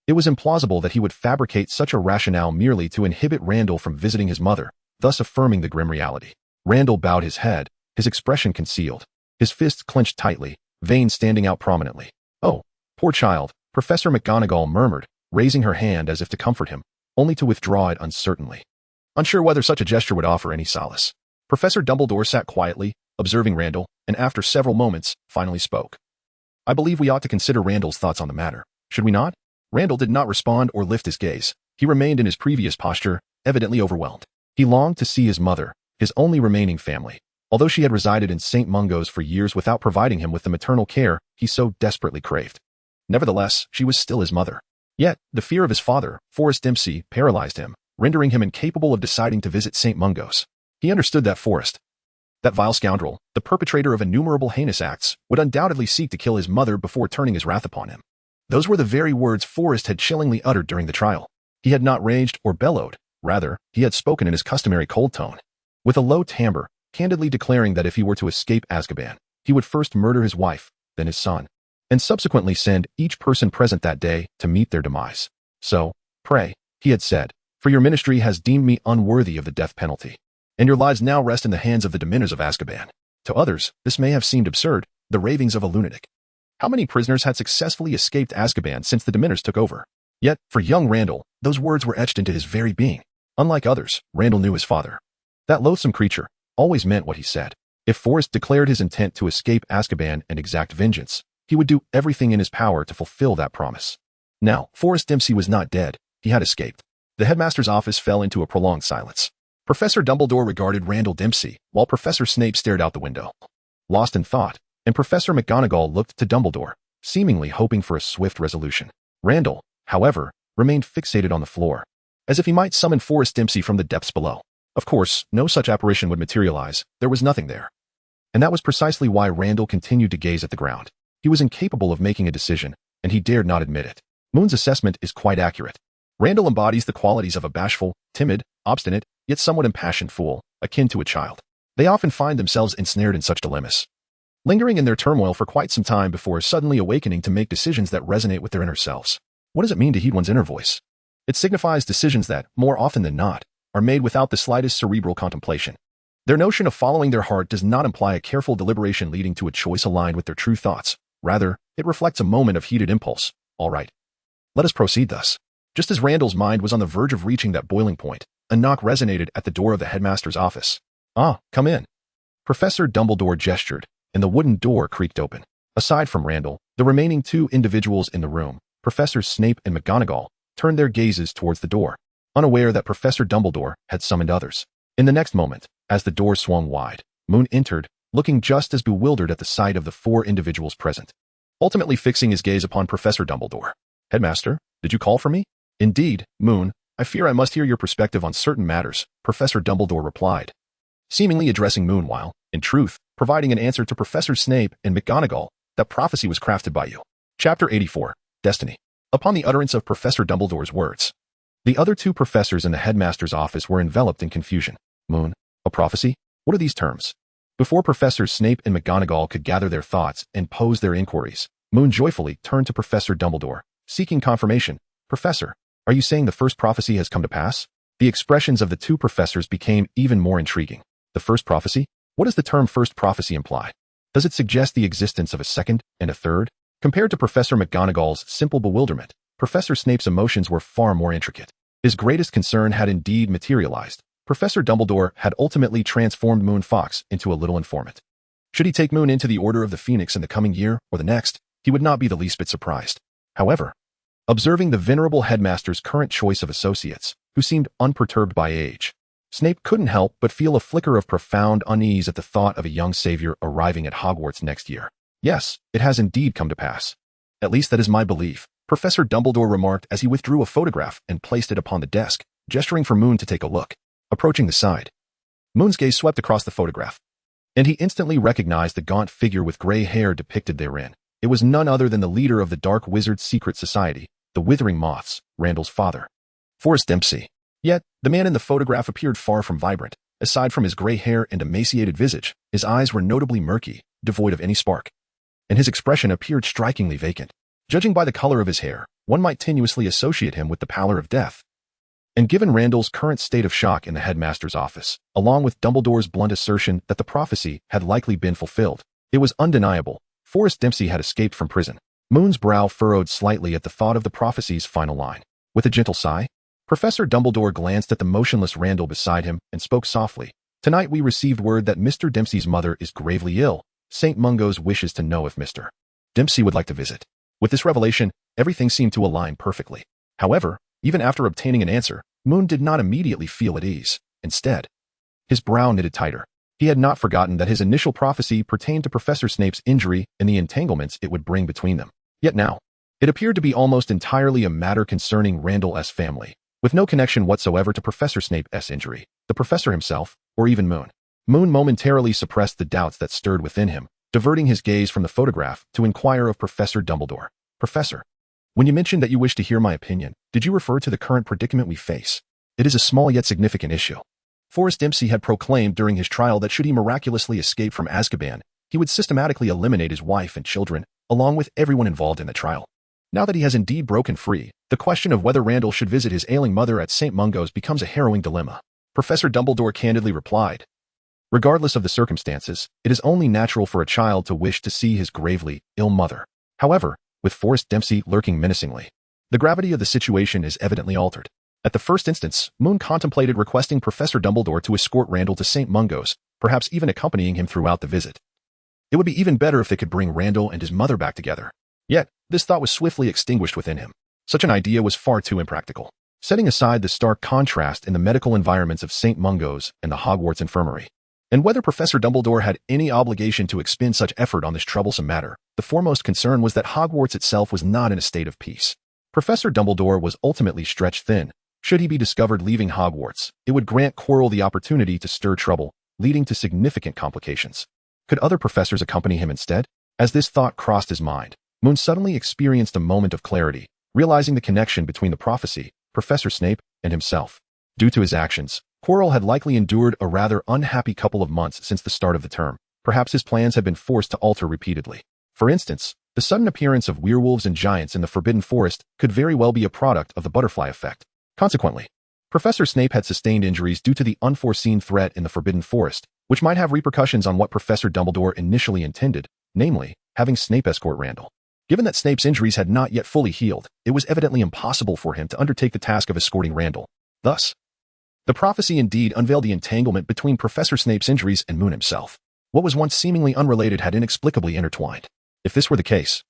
It was implausible that he would fabricate such a rationale merely to inhibit Randall from visiting his mother, thus affirming the grim reality. Randall bowed his head, his expression concealed, his fists clenched tightly, veins standing out prominently. "Oh, poor child," Professor McGonagall murmured, raising her hand as if to comfort him, only to withdraw it uncertainly. Unsure whether such a gesture would offer any solace. Professor Dumbledore sat quietly, observing Randall, and after several moments, finally spoke. "I believe we ought to consider Randall's thoughts on the matter, should we not?" Randall did not respond or lift his gaze. He remained in his previous posture, evidently overwhelmed. He longed to see his mother, his only remaining family. Although she had resided in St. Mungo's for years without providing him with the maternal care he so desperately craved. Nevertheless, she was still his mother. Yet, the fear of his father, Forrest Dempsey, paralyzed him, rendering him incapable of deciding to visit St. Mungo's. He understood that Forrest, that vile scoundrel, the perpetrator of innumerable heinous acts, would undoubtedly seek to kill his mother before turning his wrath upon him. Those were the very words Forrest had chillingly uttered during the trial. He had not raged or bellowed, rather, he had spoken in his customary cold tone. With a low timbre, candidly declaring that if he were to escape Azkaban, he would first murder his wife, then his son, and subsequently send each person present that day to meet their demise. "So, pray," he had said, "for your ministry has deemed me unworthy of the death penalty, and your lives now rest in the hands of the Dementors of Azkaban." To others, this may have seemed absurd, the ravings of a lunatic. How many prisoners had successfully escaped Azkaban since the Dementors took over? Yet, for young Randall, those words were etched into his very being. Unlike others, Randall knew his father. That loathsome creature always meant what he said. If Forrest declared his intent to escape Azkaban and exact vengeance, he would do everything in his power to fulfill that promise. Now, Forrest Dempsey was not dead, he had escaped. The headmaster's office fell into a prolonged silence. Professor Dumbledore regarded Randall Dempsey, while Professor Snape stared out the window, lost in thought, and Professor McGonagall looked to Dumbledore, seemingly hoping for a swift resolution. Randall, however, remained fixated on the floor, as if he might summon Forrest Dempsey from the depths below. Of course, no such apparition would materialize, there was nothing there. And that was precisely why Randall continued to gaze at the ground. He was incapable of making a decision, and he dared not admit it. Moon's assessment is quite accurate. Randall embodies the qualities of a bashful, timid, obstinate, yet somewhat impassioned fool, akin to a child. They often find themselves ensnared in such dilemmas, lingering in their turmoil for quite some time before suddenly awakening to make decisions that resonate with their inner selves. What does it mean to heed one's inner voice? It signifies decisions that, more often than not, are made without the slightest cerebral contemplation. Their notion of following their heart does not imply a careful deliberation leading to a choice aligned with their true thoughts. Rather, it reflects a moment of heated impulse. All right. Let us proceed thus. Just as Randall's mind was on the verge of reaching that boiling point, a knock resonated at the door of the headmaster's office. "Ah, come in." Professor Dumbledore gestured, and the wooden door creaked open. Aside from Randall, the remaining two individuals in the room, Professors Snape and McGonagall, turned their gazes towards the door, unaware that Professor Dumbledore had summoned others. In the next moment, as the door swung wide, Moon entered, looking just as bewildered at the sight of the four individuals present. Ultimately fixing his gaze upon Professor Dumbledore. "Headmaster, did you call for me?" "Indeed, Moon. I fear I must hear your perspective on certain matters," Professor Dumbledore replied, seemingly addressing Moon while, in truth, providing an answer to Professors Snape and McGonagall. "That prophecy was crafted by you." Chapter 84, Destiny. Upon the utterance of Professor Dumbledore's words, the other two professors in the headmaster's office were enveloped in confusion. Moon, a prophecy? What are these terms? Before Professors Snape and McGonagall could gather their thoughts and pose their inquiries, Moon joyfully turned to Professor Dumbledore, seeking confirmation. "Professor, are you saying the first prophecy has come to pass?" The expressions of the two professors became even more intriguing. The first prophecy? What does the term first prophecy imply? Does it suggest the existence of a second and a third? Compared to Professor McGonagall's simple bewilderment, Professor Snape's emotions were far more intricate. His greatest concern had indeed materialized. Professor Dumbledore had ultimately transformed Moon Fox into a little informant. Should he take Moon into the Order of the Phoenix in the coming year or the next, he would not be the least bit surprised. However, observing the venerable headmaster's current choice of associates, who seemed unperturbed by age, Snape couldn't help but feel a flicker of profound unease at the thought of a young savior arriving at Hogwarts next year. "Yes, it has indeed come to pass. At least that is my belief," Professor Dumbledore remarked as he withdrew a photograph and placed it upon the desk, gesturing for Moon to take a look. Approaching the side, Moon's gaze swept across the photograph, and he instantly recognized the gaunt figure with gray hair depicted therein. It was none other than the leader of the Dark Wizard's secret society, the Withering Moths, Randall's father, Forrest Dempsey. Yet, the man in the photograph appeared far from vibrant. Aside from his gray hair and emaciated visage, his eyes were notably murky, devoid of any spark, and his expression appeared strikingly vacant. Judging by the color of his hair, one might tenuously associate him with the pallor of death. And given Randall's current state of shock in the headmaster's office, along with Dumbledore's blunt assertion that the prophecy had likely been fulfilled, it was undeniable. Forrest Dempsey had escaped from prison. Moon's brow furrowed slightly at the thought of the prophecy's final line. With a gentle sigh, Professor Dumbledore glanced at the motionless Randall beside him and spoke softly. Tonight we received word that Mr. Dempsey's mother is gravely ill. St. Mungo's wishes to know if Mr. Dempsey would like to visit. With this revelation, everything seemed to align perfectly. However, even after obtaining an answer, Moon did not immediately feel at ease. Instead, his brow knitted tighter. He had not forgotten that his initial prophecy pertained to Professor Snape's injury and the entanglements it would bring between them. Yet now, it appeared to be almost entirely a matter concerning Randall's family, with no connection whatsoever to Professor Snape's injury, the professor himself, or even Moon. Moon momentarily suppressed the doubts that stirred within him, diverting his gaze from the photograph to inquire of Professor Dumbledore. Professor, when you mentioned that you wished to hear my opinion, did you refer to the current predicament we face? It is a small yet significant issue. Forrest Dempsey had proclaimed during his trial that should he miraculously escape from Azkaban, he would systematically eliminate his wife and children, along with everyone involved in the trial. Now that he has indeed broken free, the question of whether Randall should visit his ailing mother at St. Mungo's becomes a harrowing dilemma. Professor Dumbledore candidly replied, regardless of the circumstances, it is only natural for a child to wish to see his gravely ill mother. However, with Forrest Dempsey lurking menacingly, the gravity of the situation is evidently altered. At the first instance, Moon contemplated requesting Professor Dumbledore to escort Randall to St. Mungo's, perhaps even accompanying him throughout the visit. It would be even better if they could bring Randall and his mother back together. Yet, this thought was swiftly extinguished within him. Such an idea was far too impractical. Setting aside the stark contrast in the medical environments of St. Mungo's and the Hogwarts Infirmary, and whether Professor Dumbledore had any obligation to expend such effort on this troublesome matter, the foremost concern was that Hogwarts itself was not in a state of peace. Professor Dumbledore was ultimately stretched thin. Should he be discovered leaving Hogwarts, it would grant Quirrell the opportunity to stir trouble, leading to significant complications. Could other professors accompany him instead? As this thought crossed his mind, Moon suddenly experienced a moment of clarity, realizing the connection between the prophecy, Professor Snape, and himself. Due to his actions, Quirrell had likely endured a rather unhappy couple of months since the start of the term. Perhaps his plans had been forced to alter repeatedly. For instance, the sudden appearance of werewolves and giants in the Forbidden Forest could very well be a product of the butterfly effect. Consequently, Professor Snape had sustained injuries due to the unforeseen threat in the Forbidden Forest, which might have repercussions on what Professor Dumbledore initially intended, namely, having Snape escort Randall. Given that Snape's injuries had not yet fully healed, it was evidently impossible for him to undertake the task of escorting Randall. Thus, the prophecy indeed unveiled the entanglement between Professor Snape's injuries and Moon himself. What was once seemingly unrelated had inexplicably intertwined. If this were the case,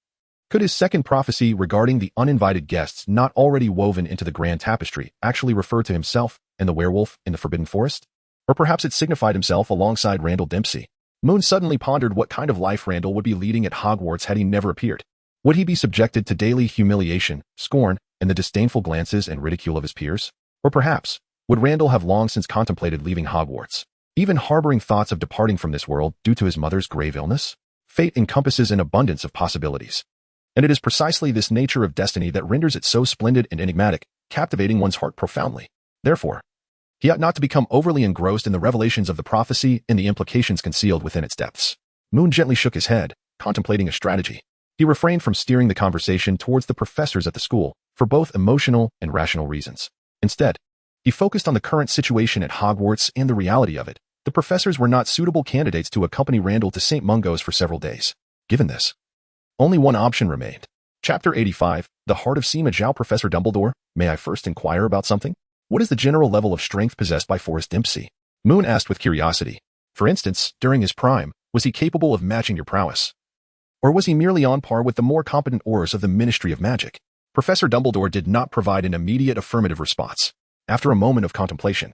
could his second prophecy regarding the uninvited guests not already woven into the grand tapestry actually refer to himself and the werewolf in the Forbidden Forest? Or perhaps it signified himself alongside Randall Dempsey. Moon suddenly pondered what kind of life Randall would be leading at Hogwarts had he never appeared. Would he be subjected to daily humiliation, scorn, and the disdainful glances and ridicule of his peers? Or perhaps, would Randall have long since contemplated leaving Hogwarts, even harboring thoughts of departing from this world due to his mother's grave illness? Fate encompasses an abundance of possibilities. And it is precisely this nature of destiny that renders it so splendid and enigmatic, captivating one's heart profoundly. Therefore, he ought not to become overly engrossed in the revelations of the prophecy and the implications concealed within its depths. Moon gently shook his head, contemplating a strategy. He refrained from steering the conversation towards the professors at the school, for both emotional and rational reasons. Instead, he focused on the current situation at Hogwarts and the reality of it. The professors were not suitable candidates to accompany Randall to St. Mungo's for several days. Given this, only one option remained. Chapter 85, The Heart of Sima Zhao. Professor Dumbledore, may I first inquire about something? What is the general level of strength possessed by Forrest Dempsey? Moon asked with curiosity. For instance, during his prime, was he capable of matching your prowess? Or was he merely on par with the more competent Aurors of the Ministry of Magic? Professor Dumbledore did not provide an immediate affirmative response. After a moment of contemplation,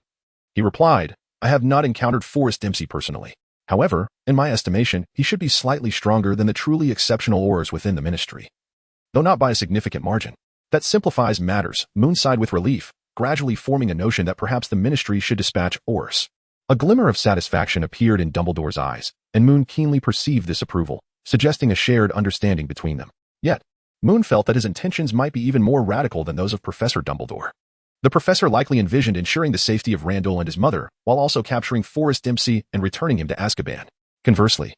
he replied, I have not encountered Forrest Dempsey personally. However, in my estimation, he should be slightly stronger than the truly exceptional Aurors within the Ministry, though not by a significant margin. That simplifies matters. Moon sighed with relief. gradually forming a notion that perhaps the ministry should dispatch Aurors. A glimmer of satisfaction appeared in Dumbledore's eyes, and Moon keenly perceived this approval, suggesting a shared understanding between them. Yet, Moon felt that his intentions might be even more radical than those of Professor Dumbledore. The professor likely envisioned ensuring the safety of Randall and his mother, while also capturing Forrest Dempsey and returning him to Azkaban. Conversely,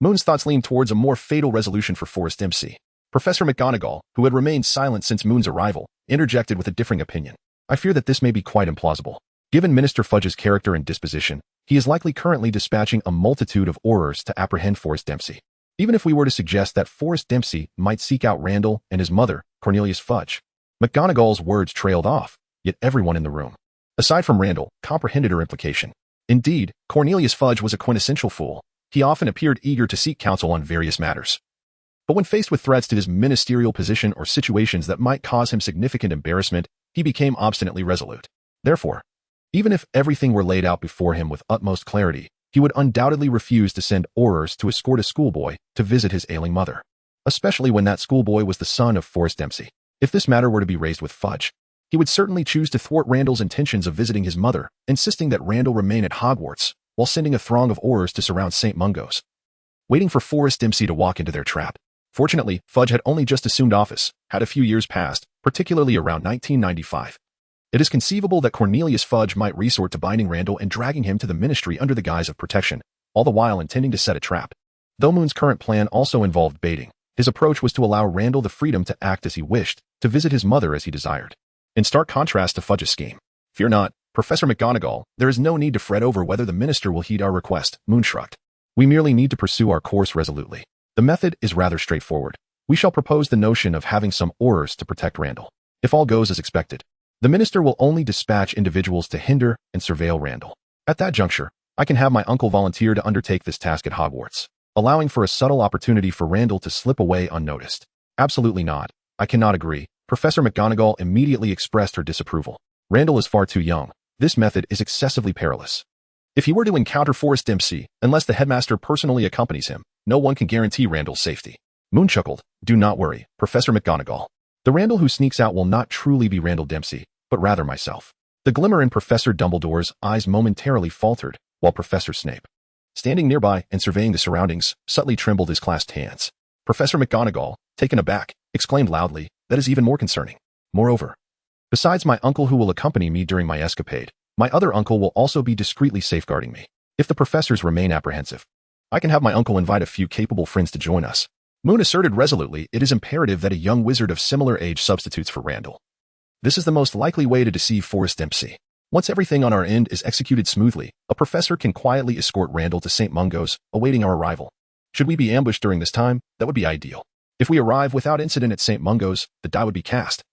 Moon's thoughts leaned towards a more fatal resolution for Forrest Dempsey. Professor McGonagall, who had remained silent since Moon's arrival, interjected with a differing opinion. I fear that this may be quite implausible. Given Minister Fudge's character and disposition, he is likely currently dispatching a multitude of Aurors to apprehend Forrest Dempsey. Even if we were to suggest that Forrest Dempsey might seek out Randall and his mother, Cornelius Fudge, McGonagall's words trailed off, yet everyone in the room, aside from Randall, comprehended her implication. Indeed, Cornelius Fudge was a quintessential fool. He often appeared eager to seek counsel on various matters. But when faced with threats to his ministerial position or situations that might cause him significant embarrassment, he became obstinately resolute. Therefore, even if everything were laid out before him with utmost clarity, he would undoubtedly refuse to send Aurors to escort a schoolboy to visit his ailing mother, especially when that schoolboy was the son of Forrest Dempsey. If this matter were to be raised with Fudge, he would certainly choose to thwart Randall's intentions of visiting his mother, insisting that Randall remain at Hogwarts, while sending a throng of Aurors to surround St. Mungo's, waiting for Forrest Dempsey to walk into their trap. Fortunately, Fudge had only just assumed office, had a few years passed, particularly around 1995. It is conceivable that Cornelius Fudge might resort to binding Randall and dragging him to the ministry under the guise of protection, all the while intending to set a trap. Though Moon's current plan also involved baiting, his approach was to allow Randall the freedom to act as he wished, to visit his mother as he desired. In stark contrast to Fudge's scheme. Fear not, Professor McGonagall, there is no need to fret over whether the minister will heed our request, Moon shrugged. We merely need to pursue our course resolutely. The method is rather straightforward. We shall propose the notion of having some Aurors to protect Randall. If all goes as expected, the minister will only dispatch individuals to hinder and surveil Randall. At that juncture, I can have my uncle volunteer to undertake this task at Hogwarts, allowing for a subtle opportunity for Randall to slip away unnoticed. Absolutely not. I cannot agree. Professor McGonagall immediately expressed her disapproval. Randall is far too young. This method is excessively perilous. If he were to encounter Forrest Dempsey, unless the headmaster personally accompanies him, no one can guarantee Randall's safety. Moon chuckled. Do not worry, Professor McGonagall. The Randall who sneaks out will not truly be Randall Dempsey, but rather myself. The glimmer in Professor Dumbledore's eyes momentarily faltered, while Professor Snape, standing nearby and surveying the surroundings, subtly trembled his clasped hands. Professor McGonagall, taken aback, exclaimed loudly, that is even more concerning. Moreover, besides my uncle who will accompany me during my escapade, my other uncle will also be discreetly safeguarding me. If the professors remain apprehensive, I can have my uncle invite a few capable friends to join us. Moon asserted resolutely it is imperative that a young wizard of similar age substitutes for Randall. This is the most likely way to deceive Forrest Dempsey. Once everything on our end is executed smoothly, a professor can quietly escort Randall to St. Mungo's, awaiting our arrival. Should we be ambushed during this time, that would be ideal. If we arrive without incident at St. Mungo's, the die would be cast,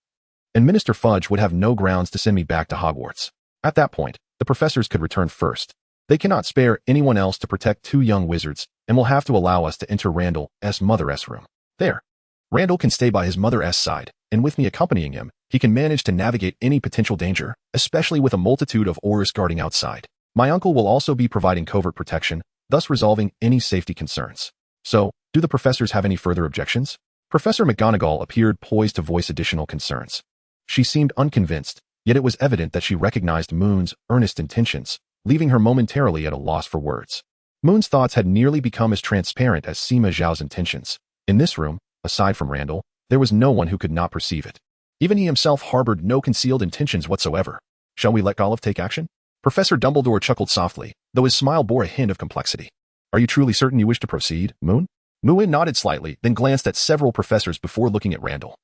and Minister Fudge would have no grounds to send me back to Hogwarts. At that point, the professors could return first. They cannot spare anyone else to protect two young wizards, and will have to allow us to enter Randall's mother's room. There, Randall can stay by his mother's side, and with me accompanying him, he can manage to navigate any potential danger, especially with a multitude of Aurors guarding outside. My uncle will also be providing covert protection, thus resolving any safety concerns. So, do the professors have any further objections? Professor McGonagall appeared poised to voice additional concerns. She seemed unconvinced, yet it was evident that she recognized Moon's earnest intentions, leaving her momentarily at a loss for words. Moon's thoughts had nearly become as transparent as Sima Zhao's intentions. In this room, aside from Randall, there was no one who could not perceive it. Even he himself harbored no concealed intentions whatsoever. Shall we let Olive take action? Professor Dumbledore chuckled softly, though his smile bore a hint of complexity. Are you truly certain you wish to proceed, Moon? Moon nodded slightly, then glanced at several professors before looking at Randall,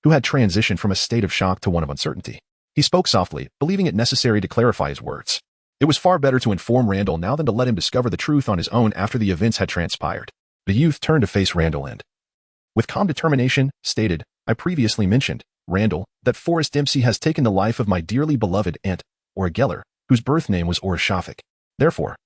who had transitioned from a state of shock to one of uncertainty. He spoke softly, believing it necessary to clarify his words. It was far better to inform Randall now than to let him discover the truth on his own after the events had transpired. The youth turned to face Randall and, with calm determination, stated, I previously mentioned, Randall, that Forrest Dempsey has taken the life of my dearly beloved aunt, Aura Geller, whose birth name was Aura Shafik. Therefore,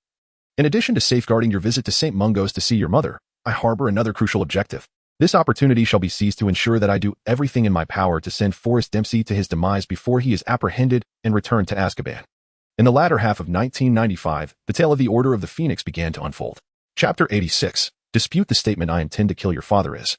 in addition to safeguarding your visit to St. Mungo's to see your mother, I harbor another crucial objective. This opportunity shall be seized to ensure that I do everything in my power to send Forrest Dempsey to his demise before he is apprehended and returned to Azkaban. In the latter half of 1995, the tale of the Order of the Phoenix began to unfold. Chapter 86. Dispute the statement I intend to kill your father is,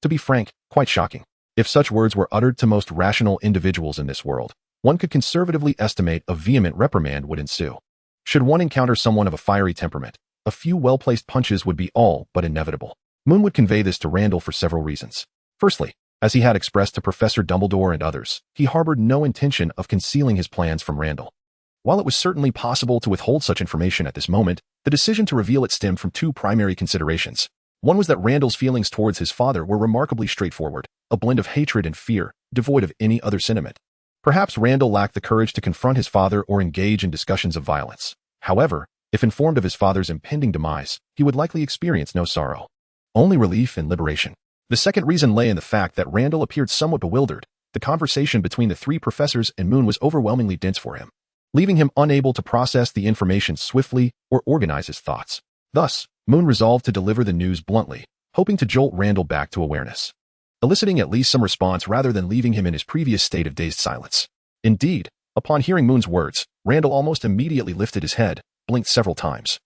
to be frank, quite shocking. If such words were uttered to most rational individuals in this world, one could conservatively estimate a vehement reprimand would ensue. Should one encounter someone of a fiery temperament, a few well-placed punches would be all but inevitable. Moon would convey this to Randall for several reasons. Firstly, as he had expressed to Professor Dumbledore and others, he harbored no intention of concealing his plans from Randall. While it was certainly possible to withhold such information at this moment, the decision to reveal it stemmed from two primary considerations. One was that Randall's feelings towards his father were remarkably straightforward, a blend of hatred and fear, devoid of any other sentiment. Perhaps Randall lacked the courage to confront his father or engage in discussions of violence. However, if informed of his father's impending demise, he would likely experience no sorrow, only relief and liberation. The second reason lay in the fact that Randall appeared somewhat bewildered. The conversation between the three professors and Moon was overwhelmingly dense for him, leaving him unable to process the information swiftly or organize his thoughts. Thus, Moon resolved to deliver the news bluntly, hoping to jolt Randall back to awareness, eliciting at least some response rather than leaving him in his previous state of dazed silence. Indeed, upon hearing Moon's words, Randall almost immediately lifted his head, blinked several times,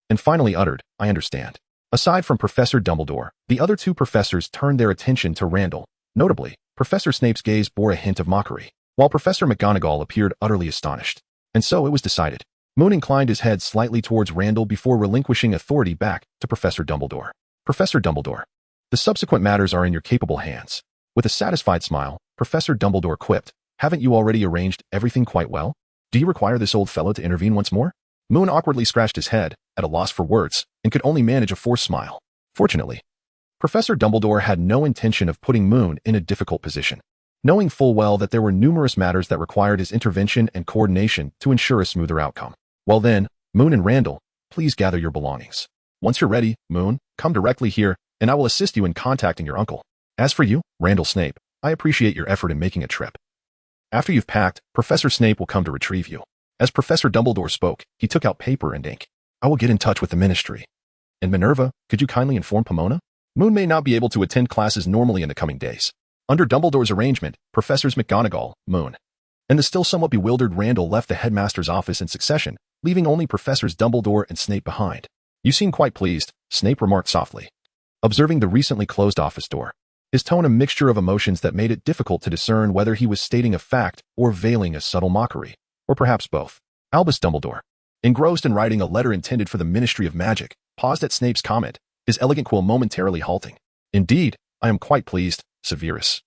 and finally uttered, "I understand." Aside from Professor Dumbledore, the other two professors turned their attention to Randall. Notably, Professor Snape's gaze bore a hint of mockery, while Professor McGonagall appeared utterly astonished. And so it was decided. Moon inclined his head slightly towards Randall before relinquishing authority back to Professor Dumbledore. "Professor Dumbledore, the subsequent matters are in your capable hands." With a satisfied smile, Professor Dumbledore quipped, "Haven't you already arranged everything quite well? Do you require this old fellow to intervene once more?" Moon awkwardly scratched his head, at a loss for words, and could only manage a forced smile. Fortunately, Professor Dumbledore had no intention of putting Moon in a difficult position, knowing full well that there were numerous matters that required his intervention and coordination to ensure a smoother outcome. "Well then, Moon and Randall, please gather your belongings. Once you're ready, Moon, come directly here, and I will assist you in contacting your uncle. As for you, Randall Snape, I appreciate your effort in making a trip. After you've packed, Professor Snape will come to retrieve you." As Professor Dumbledore spoke, he took out paper and ink. "I will get in touch with the ministry. And Minerva, could you kindly inform Pomona? Moon may not be able to attend classes normally in the coming days." Under Dumbledore's arrangement, Professors McGonagall, Moon, and the still somewhat bewildered Randall left the headmaster's office in succession, leaving only Professors Dumbledore and Snape behind. "You seem quite pleased," Snape remarked softly, observing the recently closed office door, his tone a mixture of emotions that made it difficult to discern whether he was stating a fact or veiling a subtle mockery, or perhaps both. Albus Dumbledore, engrossed in writing a letter intended for the Ministry of Magic, paused at Snape's comment, his elegant quill momentarily halting. "Indeed, I am quite pleased, Severus.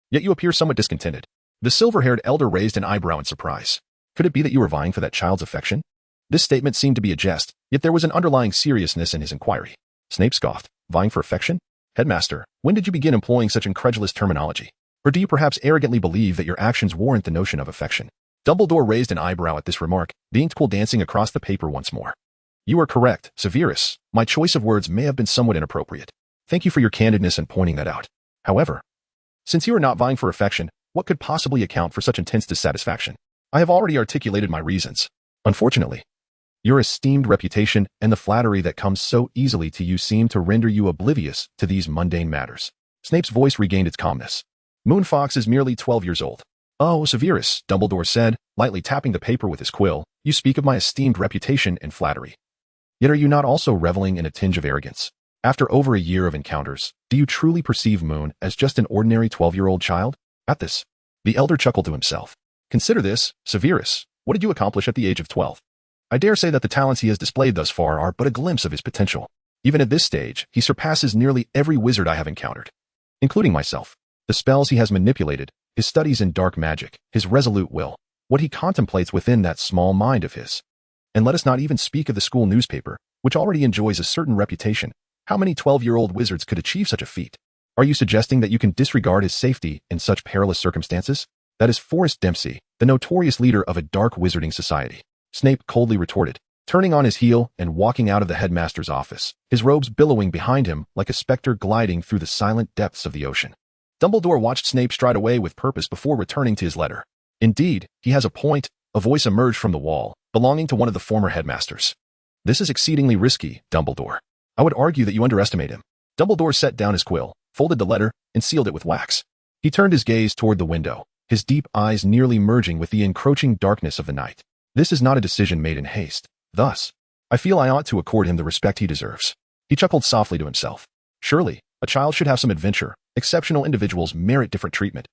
Yet you appear somewhat discontented." The silver-haired elder raised an eyebrow in surprise. "Could it be that you were vying for that child's affection?" This statement seemed to be a jest, yet there was an underlying seriousness in his inquiry. Snape scoffed. "Vying for affection? Headmaster, when did you begin employing such incredulous terminology? Or do you perhaps arrogantly believe that your actions warrant the notion of affection?" Dumbledore raised an eyebrow at this remark, the ink quill dancing across the paper once more. "You are correct, Severus. My choice of words may have been somewhat inappropriate. Thank you for your candidness in pointing that out. However, since you are not vying for affection, what could possibly account for such intense dissatisfaction? I have already articulated my reasons. Unfortunately, your esteemed reputation and the flattery that comes so easily to you seem to render you oblivious to these mundane matters." Snape's voice regained its calmness. "Moonfox is merely 12 years old." "Oh, Severus," Dumbledore said, lightly tapping the paper with his quill, "you speak of my esteemed reputation and flattery. Yet are you not also reveling in a tinge of arrogance? After over a year of encounters, do you truly perceive Moon as just an ordinary 12-year-old child?" At this, the elder chuckled to himself. "Consider this, Severus. What did you accomplish at the age of 12? I dare say that the talents he has displayed thus far are but a glimpse of his potential. Even at this stage, he surpasses nearly every wizard I have encountered, including myself. The spells he has manipulated, his studies in dark magic, his resolute will, what he contemplates within that small mind of his. And let us not even speak of the school newspaper, which already enjoys a certain reputation. How many 12-year-old wizards could achieve such a feat? Are you suggesting that you can disregard his safety in such perilous circumstances? That is Forrest Dempsey, the notorious leader of a dark wizarding society." Snape coldly retorted, turning on his heel and walking out of the headmaster's office, his robes billowing behind him like a specter gliding through the silent depths of the ocean. Dumbledore watched Snape stride away with purpose before returning to his letter. "Indeed, he has a point," a voice emerged from the wall, belonging to one of the former headmasters. "This is exceedingly risky, Dumbledore. I would argue that you underestimate him." Dumbledore set down his quill, folded the letter, and sealed it with wax. He turned his gaze toward the window, his deep eyes nearly merging with the encroaching darkness of the night. "This is not a decision made in haste. Thus, I feel I ought to accord him the respect he deserves." He chuckled softly to himself. "Surely, a child should have some adventure. Exceptional individuals merit different treatment,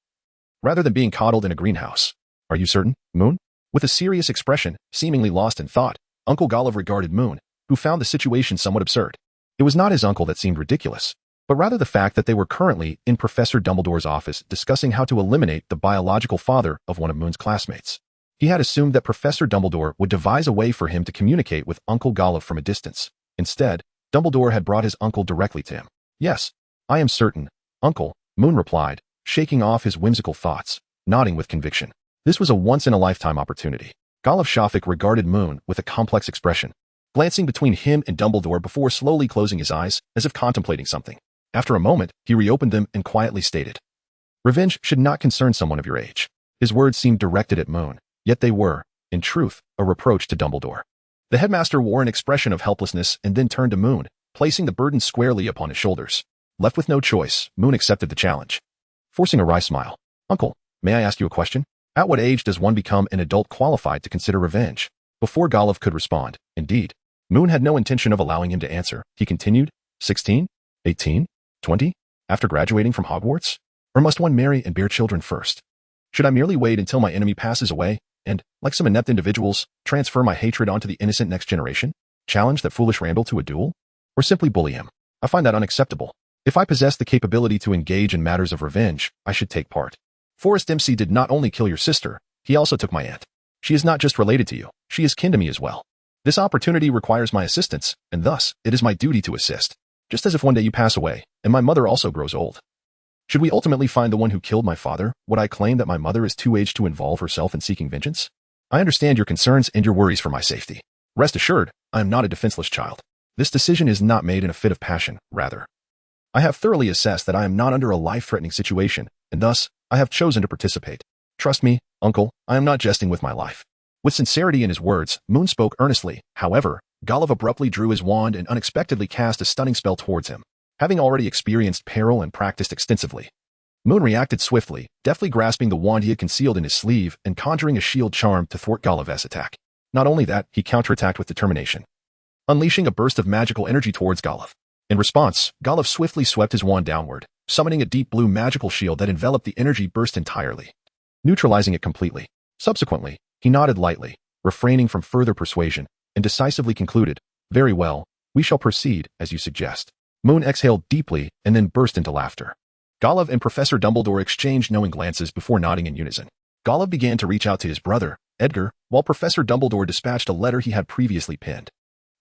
rather than being coddled in a greenhouse." Are you certain, Moon? With a serious expression, seemingly lost in thought, Uncle Golov regarded Moon, who found the situation somewhat absurd. It was not his uncle that seemed ridiculous, but rather the fact that they were currently in Professor Dumbledore's office discussing how to eliminate the biological father of one of Moon's classmates. He had assumed that Professor Dumbledore would devise a way for him to communicate with Uncle Golov from a distance. Instead, Dumbledore had brought his uncle directly to him. Yes, I am certain, Uncle, Moon replied, shaking off his whimsical thoughts, nodding with conviction. This was a once-in-a-lifetime opportunity. Golov Shafik regarded Moon with a complex expression, glancing between him and Dumbledore before slowly closing his eyes, as if contemplating something. After a moment, he reopened them and quietly stated, "Revenge should not concern someone of your age." His words seemed directed at Moon, yet they were, in truth, a reproach to Dumbledore. The headmaster wore an expression of helplessness and then turned to Moon, placing the burden squarely upon his shoulders. Left with no choice, Moon accepted the challenge, forcing a wry smile. "Uncle, may I ask you a question? At what age does one become an adult qualified to consider revenge?" Before Golov could respond, indeed, Moon had no intention of allowing him to answer. He continued, 16? 18? 20? After graduating from Hogwarts? Or must one marry and bear children first? Should I merely wait until my enemy passes away and, like some inept individuals, transfer my hatred onto the innocent next generation? Challenge that foolish Randall to a duel? Or simply bully him? I find that unacceptable. If I possess the capability to engage in matters of revenge, I should take part. Forrest Dempsey did not only kill your sister, he also took my aunt. She is not just related to you, she is kin to me as well. This opportunity requires my assistance, and thus, it is my duty to assist. Just as if one day you pass away, and my mother also grows old. Should we ultimately find the one who killed my father, would I claim that my mother is too aged to involve herself in seeking vengeance? I understand your concerns and your worries for my safety. Rest assured, I am not a defenseless child. This decision is not made in a fit of passion, rather. I have thoroughly assessed that I am not under a life-threatening situation, and thus, I have chosen to participate. Trust me, Uncle, I am not jesting with my life. With sincerity in his words, Moon spoke earnestly. However, Golov abruptly drew his wand and unexpectedly cast a stunning spell towards him. Having already experienced peril and practiced extensively, Moon reacted swiftly, deftly grasping the wand he had concealed in his sleeve and conjuring a shield charm to thwart Golov's attack. Not only that, he counterattacked with determination, unleashing a burst of magical energy towards Golov. In response, Golov swiftly swept his wand downward, summoning a deep blue magical shield that enveloped the energy burst entirely, neutralizing it completely. Subsequently, he nodded lightly, refraining from further persuasion, and decisively concluded, "Very well, we shall proceed, as you suggest." Moon exhaled deeply and then burst into laughter. Golov and Professor Dumbledore exchanged knowing glances before nodding in unison. Golov began to reach out to his brother, Edgar, while Professor Dumbledore dispatched a letter he had previously penned.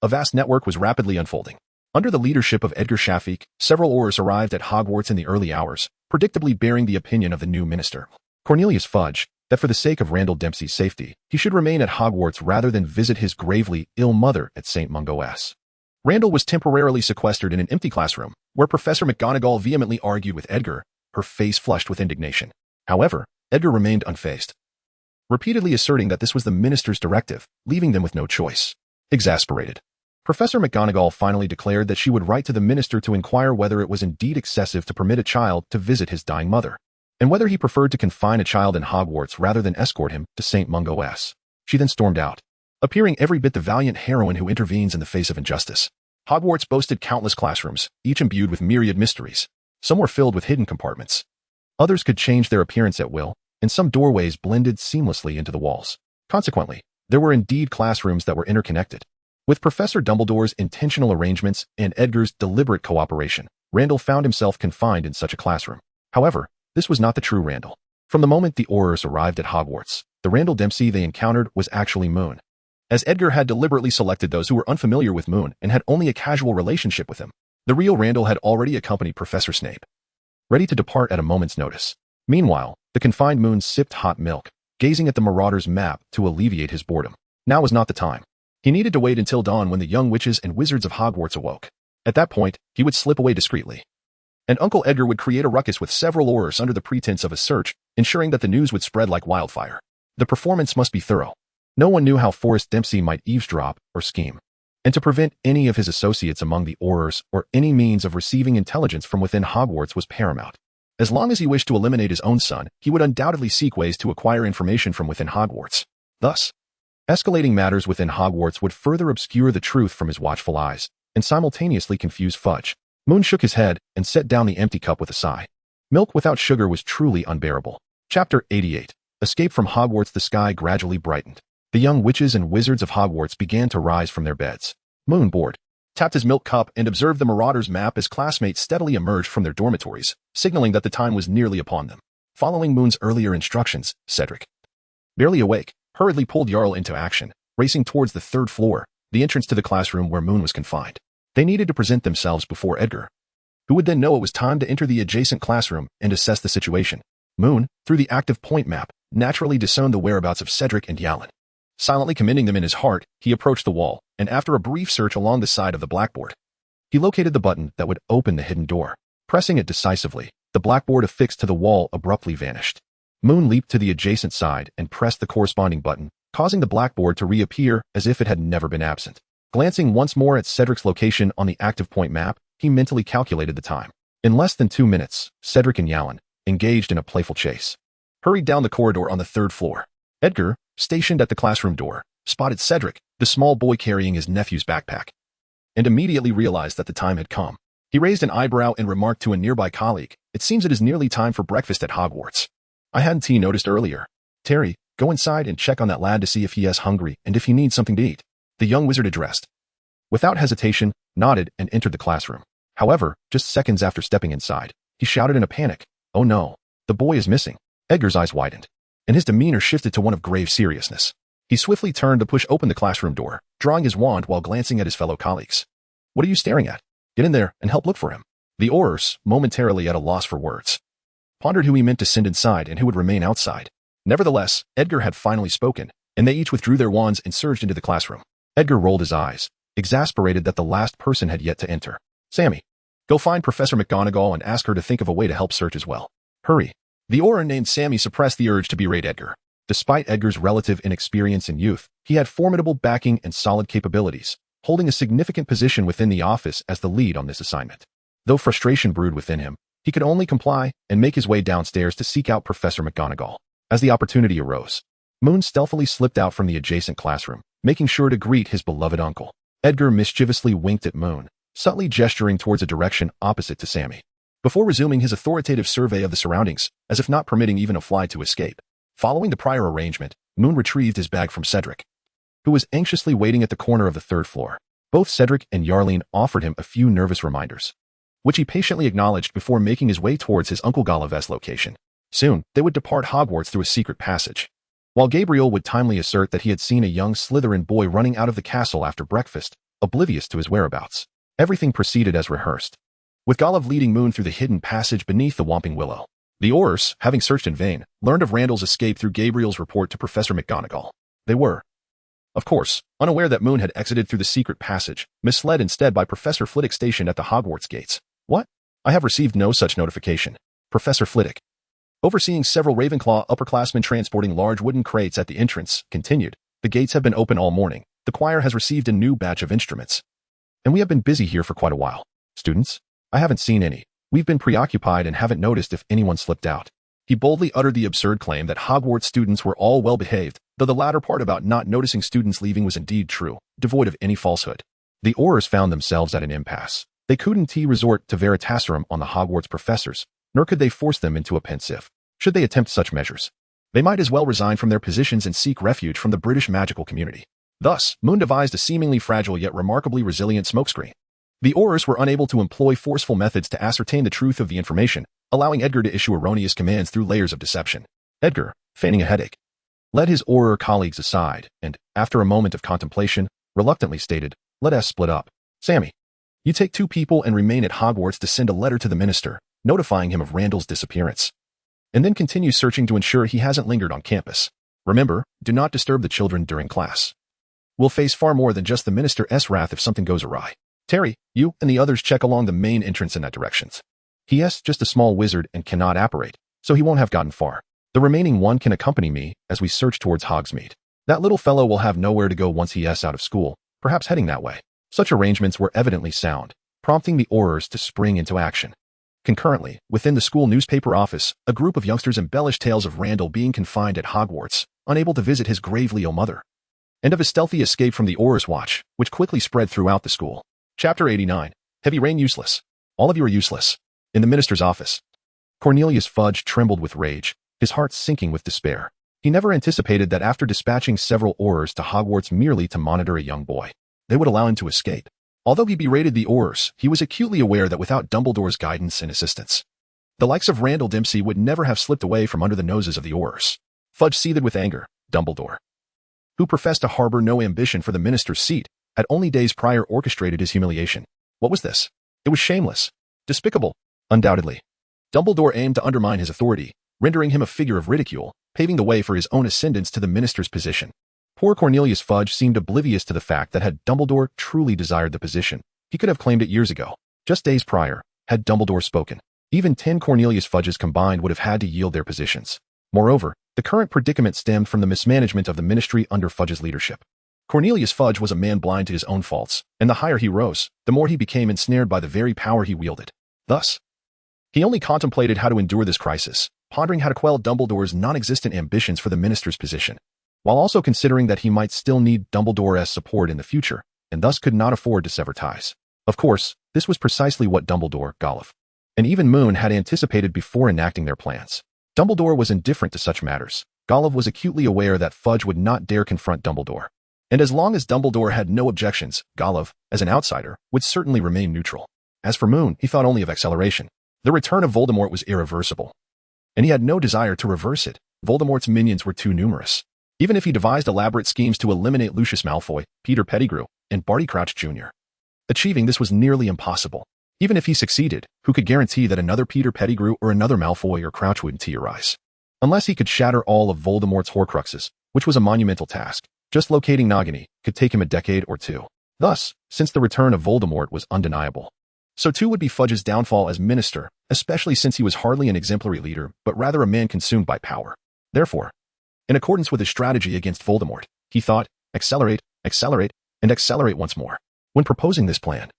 A vast network was rapidly unfolding. Under the leadership of Edgar Shafik, several Aurors arrived at Hogwarts in the early hours, predictably bearing the opinion of the new minister, Cornelius Fudge, that for the sake of Randall Dempsey's safety, he should remain at Hogwarts rather than visit his gravely ill mother at St. Mungo's. Randall was temporarily sequestered in an empty classroom, where Professor McGonagall vehemently argued with Edgar, her face flushed with indignation. However, Edgar remained unfazed, repeatedly asserting that this was the minister's directive, leaving them with no choice. Exasperated, Professor McGonagall finally declared that she would write to the minister to inquire whether it was indeed excessive to permit a child to visit his dying mother, and whether he preferred to confine a child in Hogwarts rather than escort him to St. Mungo's. She then stormed out, appearing every bit the valiant heroine who intervenes in the face of injustice. Hogwarts boasted countless classrooms, each imbued with myriad mysteries. Some were filled with hidden compartments. Others could change their appearance at will, and some doorways blended seamlessly into the walls. Consequently, there were indeed classrooms that were interconnected. With Professor Dumbledore's intentional arrangements and Edgar's deliberate cooperation, Randall found himself confined in such a classroom. However, this was not the true Randall. From the moment the Aurors arrived at Hogwarts, the Randall Dempsey they encountered was actually Moon. As Edgar had deliberately selected those who were unfamiliar with Moon and had only a casual relationship with him, the real Randall had already accompanied Professor Snape, ready to depart at a moment's notice. Meanwhile, the confined Moon sipped hot milk, gazing at the Marauder's map to alleviate his boredom. Now was not the time. He needed to wait until dawn when the young witches and wizards of Hogwarts awoke. At that point, he would slip away discreetly, and Uncle Edgar would create a ruckus with several Aurors under the pretense of a search, ensuring that the news would spread like wildfire. The performance must be thorough. No one knew how Forrest Dempsey might eavesdrop or scheme, and to prevent any of his associates among the Aurors or any means of receiving intelligence from within Hogwarts was paramount. As long as he wished to eliminate his own son, he would undoubtedly seek ways to acquire information from within Hogwarts. Thus, escalating matters within Hogwarts would further obscure the truth from his watchful eyes, and simultaneously confuse Fudge. Moon shook his head and set down the empty cup with a sigh. Milk without sugar was truly unbearable. Chapter 88. Escape from Hogwarts. The sky gradually brightened. The young witches and wizards of Hogwarts began to rise from their beds. Moon, bored, tapped his milk cup and observed the Marauders' map as classmates steadily emerged from their dormitories, signaling that the time was nearly upon them. Following Moon's earlier instructions, Cedric, barely awake, hurriedly pulled Jarl into action, racing towards the third floor, the entrance to the classroom where Moon was confined. They needed to present themselves before Edgar, who would then know it was time to enter the adjacent classroom and assess the situation. Moon, through the active point map, naturally discerned the whereabouts of Cedric and Yalin. Silently commending them in his heart, he approached the wall, and after a brief search along the side of the blackboard, he located the button that would open the hidden door. Pressing it decisively, the blackboard affixed to the wall abruptly vanished. Moon leaped to the adjacent side and pressed the corresponding button, causing the blackboard to reappear as if it had never been absent. Glancing once more at Cedric's location on the active point map, he mentally calculated the time. In less than 2 minutes, Cedric and Yalin, engaged in a playful chase, hurried down the corridor on the third floor. Edgar, stationed at the classroom door, spotted Cedric, the small boy carrying his nephew's backpack, and immediately realized that the time had come. He raised an eyebrow and remarked to a nearby colleague, "It seems it is nearly time for breakfast at Hogwarts. I hadn't noticed earlier. Terry, go inside and check on that lad to see if he is hungry and if he needs something to eat." The young wizard addressed, without hesitation, nodded and entered the classroom. However, just seconds after stepping inside, he shouted in a panic, "Oh no, the boy is missing." Edgar's eyes widened, and his demeanor shifted to one of grave seriousness. He swiftly turned to push open the classroom door, drawing his wand while glancing at his fellow colleagues. "What are you staring at? Get in there and help look for him." The Aurors, momentarily at a loss for words, pondered who he meant to send inside and who would remain outside. Nevertheless, Edgar had finally spoken, and they each withdrew their wands and surged into the classroom. Edgar rolled his eyes, exasperated that the last person had yet to enter. "Sammy, go find Professor McGonagall and ask her to think of a way to help search as well. Hurry." The Auror named Sammy suppressed the urge to berate Edgar. Despite Edgar's relative inexperience and youth, he had formidable backing and solid capabilities, holding a significant position within the office as the lead on this assignment. Though frustration brewed within him, he could only comply and make his way downstairs to seek out Professor McGonagall. As the opportunity arose, Moon stealthily slipped out from the adjacent classroom, making sure to greet his beloved uncle. Edgar mischievously winked at Moon, subtly gesturing towards a direction opposite to Sammy, before resuming his authoritative survey of the surroundings, as if not permitting even a fly to escape. Following the prior arrangement, Moon retrieved his bag from Cedric, who was anxiously waiting at the corner of the third floor. Both Cedric and Yarline offered him a few nervous reminders, which he patiently acknowledged before making his way towards his Uncle Galaves's location. Soon, they would depart Hogwarts through a secret passage, while Gabriel would timely assert that he had seen a young Slytherin boy running out of the castle after breakfast, oblivious to his whereabouts. Everything proceeded as rehearsed, with Galav leading Moon through the hidden passage beneath the Whomping Willow. The Aurors, having searched in vain, learned of Randall's escape through Gabriel's report to Professor McGonagall. They were, of course, unaware that Moon had exited through the secret passage, misled instead by Professor Flitwick stationed at the Hogwarts gates. "What? I have received no such notification." Professor Flitwick, overseeing several Ravenclaw upperclassmen transporting large wooden crates at the entrance, continued, "The gates have been open all morning. The choir has received a new batch of instruments, and we have been busy here for quite a while. Students? I haven't seen any. We've been preoccupied and haven't noticed if anyone slipped out." He boldly uttered the absurd claim that Hogwarts students were all well-behaved, though the latter part about not noticing students leaving was indeed true, devoid of any falsehood. The Aurors found themselves at an impasse. They couldn't resort to Veritaserum on the Hogwarts professors, nor could they force them into a pensive. Should they attempt such measures, they might as well resign from their positions and seek refuge from the British magical community. Thus, Moon devised a seemingly fragile yet remarkably resilient smokescreen. The Aurors were unable to employ forceful methods to ascertain the truth of the information, allowing Edgar to issue erroneous commands through layers of deception. Edgar, feigning a headache, led his Auror colleagues aside and, after a moment of contemplation, reluctantly stated, "Let us split up. Sammy, you take 2 people and remain at Hogwarts to send a letter to the minister, notifying him of Randall's disappearance, and then continue searching to ensure he hasn't lingered on campus. Remember, do not disturb the children during class. We'll face far more than just the minister's wrath if something goes awry. Terry, you and the others check along the main entrance in that direction. He is just a small wizard and cannot apparate, so he won't have gotten far. The remaining one can accompany me as we search towards Hogsmeade. That little fellow will have nowhere to go once he is out of school, perhaps heading that way." Such arrangements were evidently sound, prompting the Aurors to spring into action. Concurrently, within the school newspaper office, a group of youngsters embellished tales of Randall being confined at Hogwarts, unable to visit his gravely ill mother, and of his stealthy escape from the Aurors' watch, which quickly spread throughout the school. Chapter 89. Heavy Rain Useless. All of you are useless. In the minister's office, Cornelius Fudge trembled with rage, his heart sinking with despair. He never anticipated that after dispatching several Aurors to Hogwarts merely to monitor a young boy, they would allow him to escape. Although he berated the Aurors, he was acutely aware that without Dumbledore's guidance and assistance, the likes of Randall Dempsey would never have slipped away from under the noses of the Aurors. Fudge seethed with anger. Dumbledore, who professed to harbor no ambition for the minister's seat, had only days prior orchestrated his humiliation. What was this? It was shameless. Despicable. Undoubtedly. Dumbledore aimed to undermine his authority, rendering him a figure of ridicule, paving the way for his own ascendance to the minister's position. Poor Cornelius Fudge seemed oblivious to the fact that had Dumbledore truly desired the position, he could have claimed it years ago. Just days prior, had Dumbledore spoken, even 10 Cornelius Fudges combined would have had to yield their positions. Moreover, the current predicament stemmed from the mismanagement of the ministry under Fudge's leadership. Cornelius Fudge was a man blind to his own faults, and the higher he rose, the more he became ensnared by the very power he wielded. Thus, he only contemplated how to endure this crisis, pondering how to quell Dumbledore's non-existent ambitions for the minister's position, while also considering that he might still need Dumbledore's support in the future, and thus could not afford to sever ties. Of course, this was precisely what Dumbledore, Golliff, and even Moon had anticipated before enacting their plans. Dumbledore was indifferent to such matters. Golliff was acutely aware that Fudge would not dare confront Dumbledore. And as long as Dumbledore had no objections, Golliff, as an outsider, would certainly remain neutral. As for Moon, he thought only of acceleration. The return of Voldemort was irreversible, and he had no desire to reverse it. Voldemort's minions were too numerous. Even if he devised elaborate schemes to eliminate Lucius Malfoy, Peter Pettigrew, and Barty Crouch Jr., achieving this was nearly impossible. Even if he succeeded, who could guarantee that another Peter Pettigrew or another Malfoy or Crouch wouldn't arise? Unless he could shatter all of Voldemort's Horcruxes, which was a monumental task, just locating Nagini could take him a decade or two. Thus, since the return of Voldemort was undeniable, so too would be Fudge's downfall as minister, especially since he was hardly an exemplary leader, but rather a man consumed by power. Therefore, in accordance with his strategy against Voldemort, he thought, accelerate, accelerate, and accelerate once more. When proposing this plan,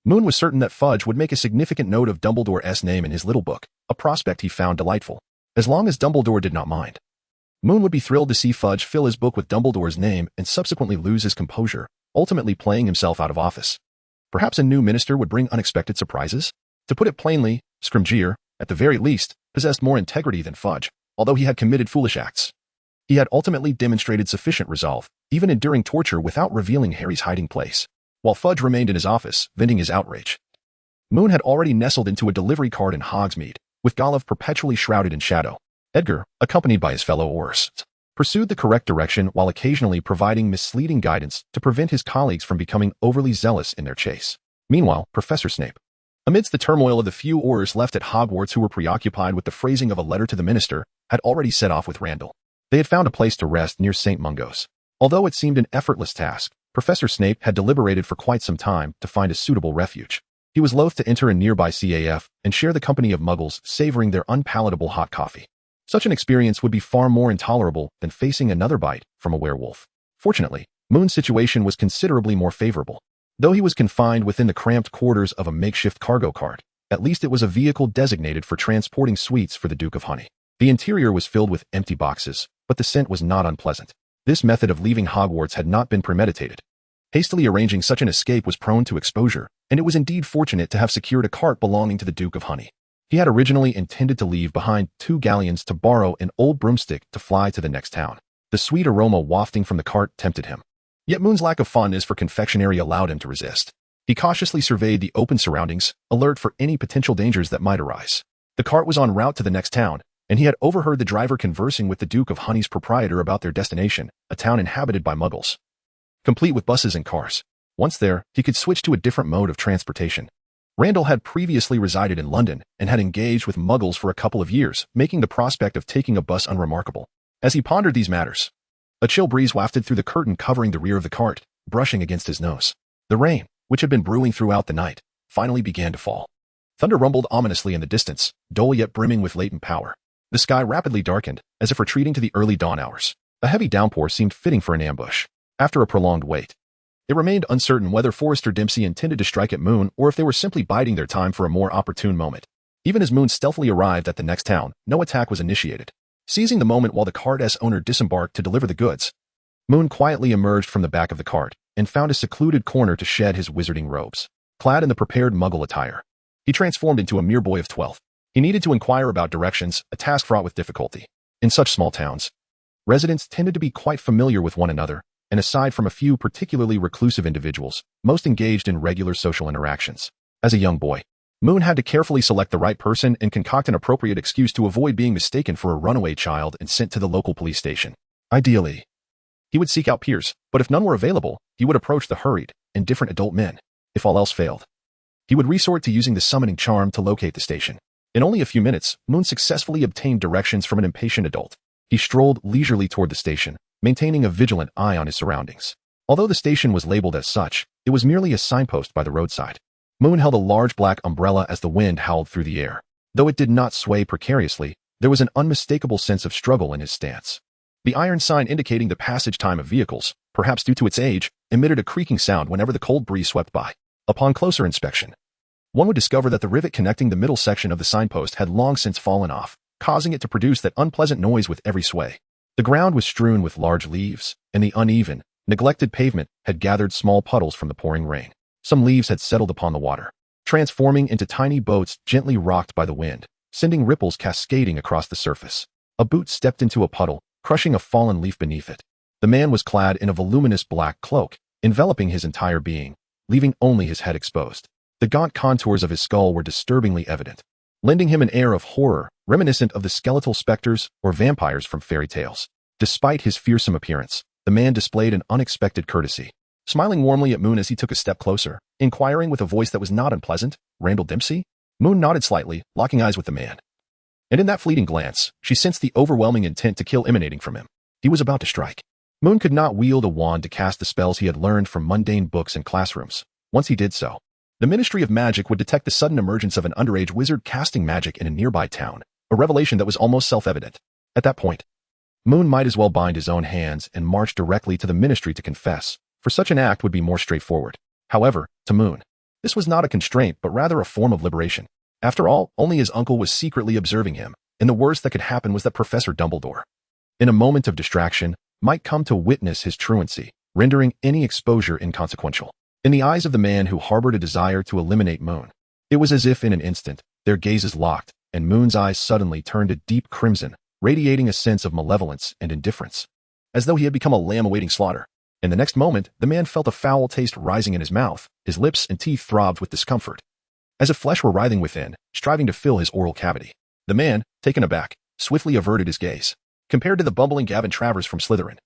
Moon was certain that Fudge would make a significant note of Dumbledore's name in his little book, a prospect he found delightful. As long as Dumbledore did not mind, Moon would be thrilled to see Fudge fill his book with Dumbledore's name and subsequently lose his composure, ultimately playing himself out of office. Perhaps a new minister would bring unexpected surprises? To put it plainly, Scrimgeour, at the very least, possessed more integrity than Fudge, although he had committed foolish acts. He had ultimately demonstrated sufficient resolve, even enduring torture without revealing Harry's hiding place. While Fudge remained in his office, venting his outrage, Moon had already nestled into a delivery cart in Hogsmeade, with Golliff perpetually shrouded in shadow. Edgar, accompanied by his fellow Aurors, pursued the correct direction while occasionally providing misleading guidance to prevent his colleagues from becoming overly zealous in their chase. Meanwhile, Professor Snape, amidst the turmoil of the few Aurors left at Hogwarts who were preoccupied with the phrasing of a letter to the minister, had already set off with Randall. They had found a place to rest near St. Mungo's. Although it seemed an effortless task, Professor Snape had deliberated for quite some time to find a suitable refuge. He was loath to enter a nearby CAF and share the company of Muggles savoring their unpalatable hot coffee. Such an experience would be far more intolerable than facing another bite from a werewolf. Fortunately, Moon's situation was considerably more favorable. Though he was confined within the cramped quarters of a makeshift cargo cart, at least it was a vehicle designated for transporting sweets for the Duke of Honey. The interior was filled with empty boxes, but the scent was not unpleasant. This method of leaving Hogwarts had not been premeditated. Hastily arranging such an escape was prone to exposure, and it was indeed fortunate to have secured a cart belonging to the Duke of Honey. He had originally intended to leave behind 2 galleons to borrow an old broomstick to fly to the next town. The sweet aroma wafting from the cart tempted him. Yet Moon's lack of fondness for confectionery allowed him to resist. He cautiously surveyed the open surroundings, alert for any potential dangers that might arise. The cart was en route to the next town, and he had overheard the driver conversing with the Duke of Honey's proprietor about their destination, a town inhabited by Muggles, complete with buses and cars. Once there, he could switch to a different mode of transportation. Randall had previously resided in London and had engaged with Muggles for a couple of years, making the prospect of taking a bus unremarkable. As he pondered these matters, a chill breeze wafted through the curtain covering the rear of the cart, brushing against his nose. The rain, which had been brewing throughout the night, finally began to fall. Thunder rumbled ominously in the distance, dull yet brimming with latent power. The sky rapidly darkened, as if retreating to the early dawn hours. A heavy downpour seemed fitting for an ambush. After a prolonged wait, it remained uncertain whether Forrester Dempsey intended to strike at Moon or if they were simply biding their time for a more opportune moment. Even as Moon stealthily arrived at the next town, no attack was initiated. Seizing the moment while the cart's owner disembarked to deliver the goods, Moon quietly emerged from the back of the cart and found a secluded corner to shed his wizarding robes. Clad in the prepared Muggle attire, he transformed into a mere boy of 12. He needed to inquire about directions, a task fraught with difficulty. In such small towns, Residents tended to be quite familiar with one another, and aside from a few particularly reclusive individuals, most engaged in regular social interactions. As a young boy, Moon had to carefully select the right person and concoct an appropriate excuse to avoid being mistaken for a runaway child and sent to the local police station. Ideally, he would seek out peers, but if none were available, he would approach the hurried, indifferent adult men. If all else failed, he would resort to using the summoning charm to locate the station. In only a few minutes, Moon successfully obtained directions from an impatient adult. He strolled leisurely toward the station, maintaining a vigilant eye on his surroundings. Although the station was labeled as such, it was merely a signpost by the roadside. Moon held a large black umbrella as the wind howled through the air. Though it did not sway precariously, there was an unmistakable sense of struggle in his stance. The iron sign indicating the passage time of vehicles, perhaps due to its age, emitted a creaking sound whenever the cold breeze swept by. Upon closer inspection, one would discover that the rivet connecting the middle section of the signpost had long since fallen off, causing it to produce that unpleasant noise with every sway. The ground was strewn with large leaves, and the uneven, neglected pavement had gathered small puddles from the pouring rain. Some leaves had settled upon the water, transforming into tiny boats gently rocked by the wind, sending ripples cascading across the surface. A boot stepped into a puddle, crushing a fallen leaf beneath it. The man was clad in a voluminous black cloak, enveloping his entire being, leaving only his head exposed. The gaunt contours of his skull were disturbingly evident, lending him an air of horror reminiscent of the skeletal specters or vampires from fairy tales. Despite his fearsome appearance, the man displayed an unexpected courtesy. Smiling warmly at Moon as he took a step closer, inquiring with a voice that was not unpleasant, "Randall Dempsey?" Moon nodded slightly, locking eyes with the man. And in that fleeting glance, she sensed the overwhelming intent to kill emanating from him. He was about to strike. Moon could not wield a wand to cast the spells he had learned from mundane books and classrooms. Once he did so, the Ministry of Magic would detect the sudden emergence of an underage wizard casting magic in a nearby town, a revelation that was almost self-evident. At that point, Moon might as well bind his own hands and march directly to the Ministry to confess, for such an act would be more straightforward. However, to Moon, this was not a constraint but rather a form of liberation. After all, only his uncle was secretly observing him, and the worst that could happen was that Professor Dumbledore, in a moment of distraction, might come to witness his truancy, rendering any exposure inconsequential. In the eyes of the man who harbored a desire to eliminate Moon, it was as if in an instant, their gazes locked, and Moon's eyes suddenly turned a deep crimson, radiating a sense of malevolence and indifference, as though he had become a lamb awaiting slaughter. In the next moment, the man felt a foul taste rising in his mouth, his lips and teeth throbbed with discomfort, as if flesh were writhing within, striving to fill his oral cavity. The man, taken aback, swiftly averted his gaze. Compared to the bumbling Gavin Travers from Slytherin,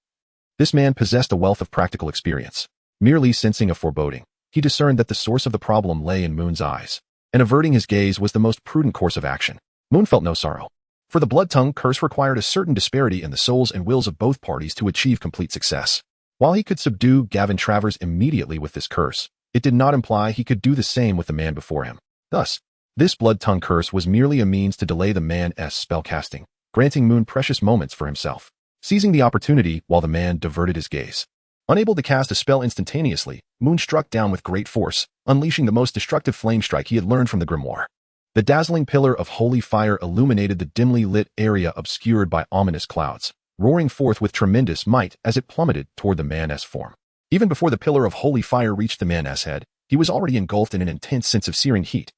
this man possessed a wealth of practical experience. Merely sensing a foreboding, he discerned that the source of the problem lay in Moon's eyes, and averting his gaze was the most prudent course of action. Moon felt no sorrow, for the blood-tongue curse required a certain disparity in the souls and wills of both parties to achieve complete success. While he could subdue Gavin Travers immediately with this curse, it did not imply he could do the same with the man before him. Thus, this blood-tongue curse was merely a means to delay the man's spellcasting, granting Moon precious moments for himself. Seizing the opportunity while the man diverted his gaze, unable to cast a spell instantaneously, Moon struck down with great force, unleashing the most destructive flame strike he had learned from the grimoire. The dazzling pillar of holy fire illuminated the dimly lit area obscured by ominous clouds, roaring forth with tremendous might as it plummeted toward the man's form. Even before the pillar of holy fire reached the man's head, he was already engulfed in an intense sense of searing heat,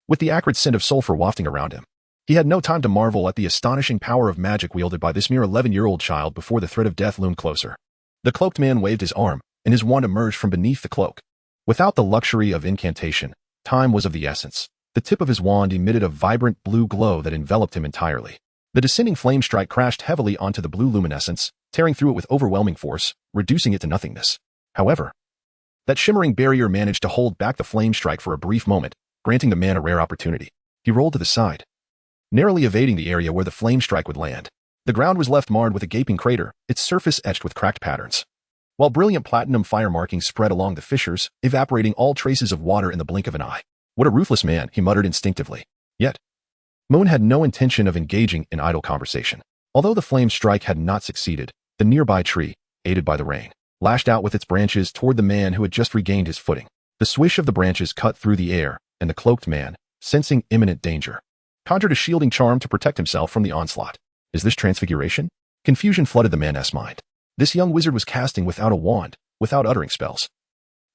with the acrid scent of sulfur wafting around him. He had no time to marvel at the astonishing power of magic wielded by this mere 11-year-old child before the threat of death loomed closer. The cloaked man waved his arm, and his wand emerged from beneath the cloak. Without the luxury of incantation, time was of the essence. The tip of his wand emitted a vibrant blue glow that enveloped him entirely. The descending flame strike crashed heavily onto the blue luminescence, tearing through it with overwhelming force, reducing it to nothingness. However, that shimmering barrier managed to hold back the flame strike for a brief moment, granting the man a rare opportunity. He rolled to the side, narrowly evading the area where the flame strike would land. The ground was left marred with a gaping crater, its surface etched with cracked patterns, while brilliant platinum fire markings spread along the fissures, evaporating all traces of water in the blink of an eye. What a ruthless man, he muttered instinctively. Yet, Moon had no intention of engaging in idle conversation. Although the flame strike had not succeeded, the nearby tree, aided by the rain, lashed out with its branches toward the man who had just regained his footing. The swish of the branches cut through the air, and the cloaked man, sensing imminent danger, conjured a shielding charm to protect himself from the onslaught. Is this transfiguration? Confusion flooded the man's mind. This young wizard was casting without a wand, without uttering spells,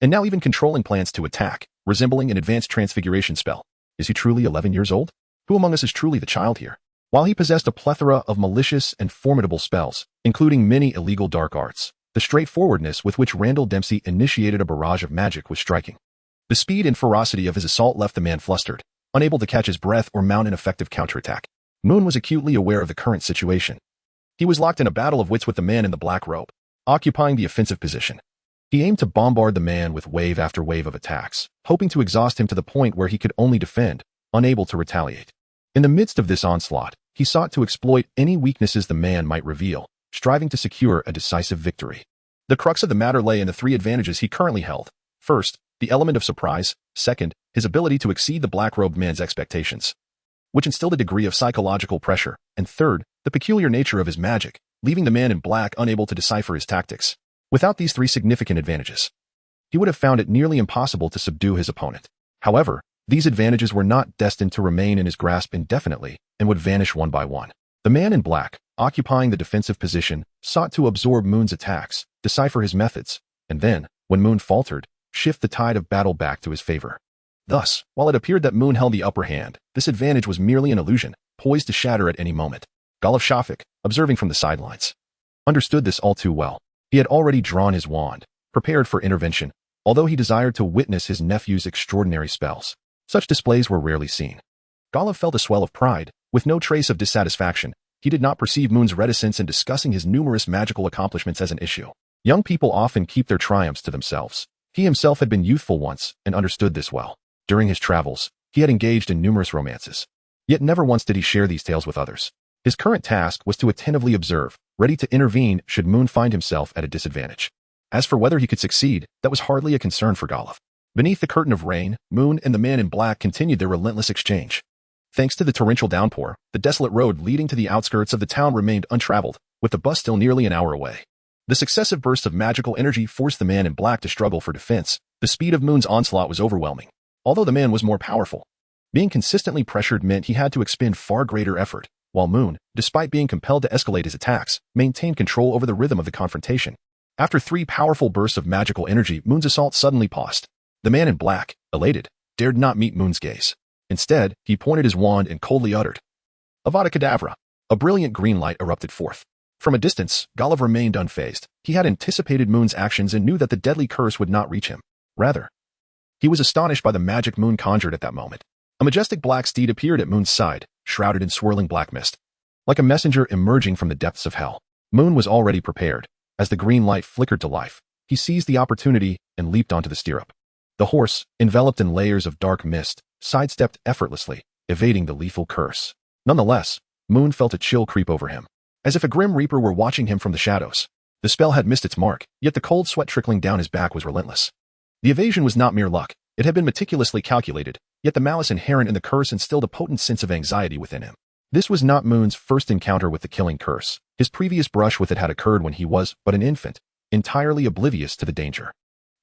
and now even controlling plans to attack, resembling an advanced transfiguration spell. Is he truly 11 years old? Who among us is truly the child here? While he possessed a plethora of malicious and formidable spells, including many illegal dark arts, the straightforwardness with which Randall Dempsey initiated a barrage of magic was striking. The speed and ferocity of his assault left the man flustered, unable to catch his breath or mount an effective counterattack. Moon was acutely aware of the current situation. He was locked in a battle of wits with the man in the black robe, occupying the offensive position. He aimed to bombard the man with wave after wave of attacks, hoping to exhaust him to the point where he could only defend, unable to retaliate. In the midst of this onslaught, he sought to exploit any weaknesses the man might reveal, striving to secure a decisive victory. The crux of the matter lay in the three advantages he currently held. First, the element of surprise. Second, his ability to exceed the black-robed man's expectations, which instilled a degree of psychological pressure. And third, the peculiar nature of his magic, leaving the man in black unable to decipher his tactics. Without these three significant advantages, he would have found it nearly impossible to subdue his opponent. However, these advantages were not destined to remain in his grasp indefinitely and would vanish one by one. The man in black, occupying the defensive position, sought to absorb Moon's attacks, decipher his methods, and then, when Moon faltered, shift the tide of battle back to his favor. Thus, while it appeared that Moon held the upper hand, this advantage was merely an illusion, poised to shatter at any moment. Shafik, observing from the sidelines, understood this all too well. He had already drawn his wand, prepared for intervention, although he desired to witness his nephew's extraordinary spells. Such displays were rarely seen. Golov felt a swell of pride. With no trace of dissatisfaction, he did not perceive Moon's reticence in discussing his numerous magical accomplishments as an issue. Young people often keep their triumphs to themselves. He himself had been youthful once and understood this well. During his travels, he had engaged in numerous romances. Yet never once did he share these tales with others. His current task was to attentively observe, ready to intervene should Moon find himself at a disadvantage. As for whether he could succeed, that was hardly a concern for Golov. Beneath the curtain of rain, Moon and the man in black continued their relentless exchange. Thanks to the torrential downpour, the desolate road leading to the outskirts of the town remained untraveled, with the bus still nearly an hour away. The successive bursts of magical energy forced the man in black to struggle for defense. The speed of Moon's onslaught was overwhelming. Although the man was more powerful, being consistently pressured meant he had to expend far greater effort, while Moon, despite being compelled to escalate his attacks, maintained control over the rhythm of the confrontation. After 3 powerful bursts of magical energy, Moon's assault suddenly paused. The man in black, elated, dared not meet Moon's gaze. Instead, he pointed his wand and coldly uttered, "Avada Kedavra." A brilliant green light erupted forth. From a distance, Golov remained unfazed. He had anticipated Moon's actions and knew that the deadly curse would not reach him. Rather, he was astonished by the magic Moon conjured at that moment. A majestic black steed appeared at Moon's side, shrouded in swirling black mist. Like a messenger emerging from the depths of hell, Moon was already prepared. As the green light flickered to life, he seized the opportunity and leaped onto the stirrup. The horse, enveloped in layers of dark mist, sidestepped effortlessly, evading the lethal curse. Nonetheless, Moon felt a chill creep over him, as if a grim reaper were watching him from the shadows. The spell had missed its mark, yet the cold sweat trickling down his back was relentless. The evasion was not mere luck. It had been meticulously calculated, yet the malice inherent in the curse instilled a potent sense of anxiety within him. This was not Moon's first encounter with the killing curse. His previous brush with it had occurred when he was but an infant, entirely oblivious to the danger.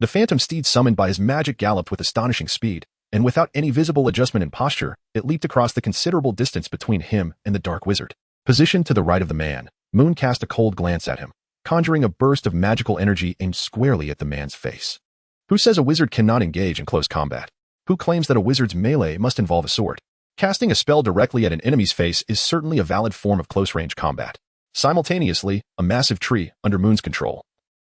The phantom steed summoned by his magic galloped with astonishing speed, and without any visible adjustment in posture, it leaped across the considerable distance between him and the dark wizard. Positioned to the right of the man, Moon cast a cold glance at him, conjuring a burst of magical energy aimed squarely at the man's face. Who says a wizard cannot engage in close combat? Who claims that a wizard's melee must involve a sword? Casting a spell directly at an enemy's face is certainly a valid form of close-range combat. Simultaneously, a massive tree, under Moon's control,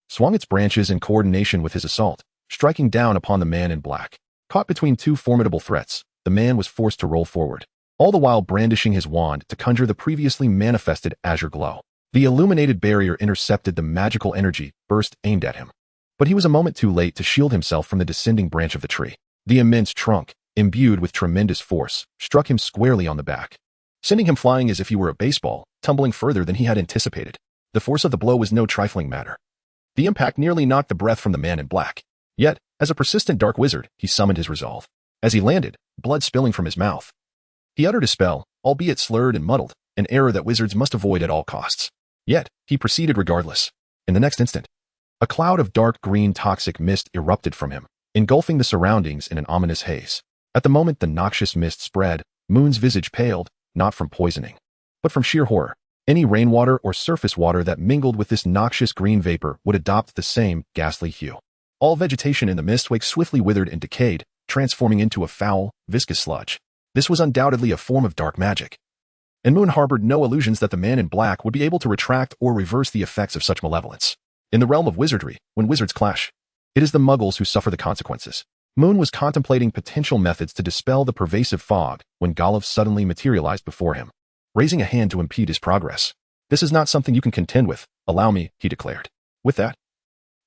swung its branches in coordination with his assault, striking down upon the man in black. Caught between 2 formidable threats, the man was forced to roll forward, all the while brandishing his wand to conjure the previously manifested azure glow. The illuminated barrier intercepted the magical energy burst aimed at him, but he was a moment too late to shield himself from the descending branch of the tree. The immense trunk, imbued with tremendous force, struck him squarely on the back, sending him flying as if he were a baseball, tumbling further than he had anticipated. The force of the blow was no trifling matter. The impact nearly knocked the breath from the man in black. Yet, as a persistent dark wizard, he summoned his resolve. As he landed, blood spilling from his mouth, he uttered a spell, albeit slurred and muddled, an error that wizards must avoid at all costs. Yet, he proceeded regardless. In the next instant, a cloud of dark green toxic mist erupted from him, engulfing the surroundings in an ominous haze. At the moment the noxious mist spread, Moon's visage paled, not from poisoning, but from sheer horror. Any rainwater or surface water that mingled with this noxious green vapor would adopt the same ghastly hue. All vegetation in the mistwake swiftly withered and decayed, transforming into a foul, viscous sludge. This was undoubtedly a form of dark magic. and Moon harbored no illusions that the man in black would be able to retract or reverse the effects of such malevolence. In the realm of wizardry, when wizards clash, it is the muggles who suffer the consequences. Moon was contemplating potential methods to dispel the pervasive fog when Golov suddenly materialized before him, raising a hand to impede his progress. "This is not something you can contend with. Allow me," he declared. With that,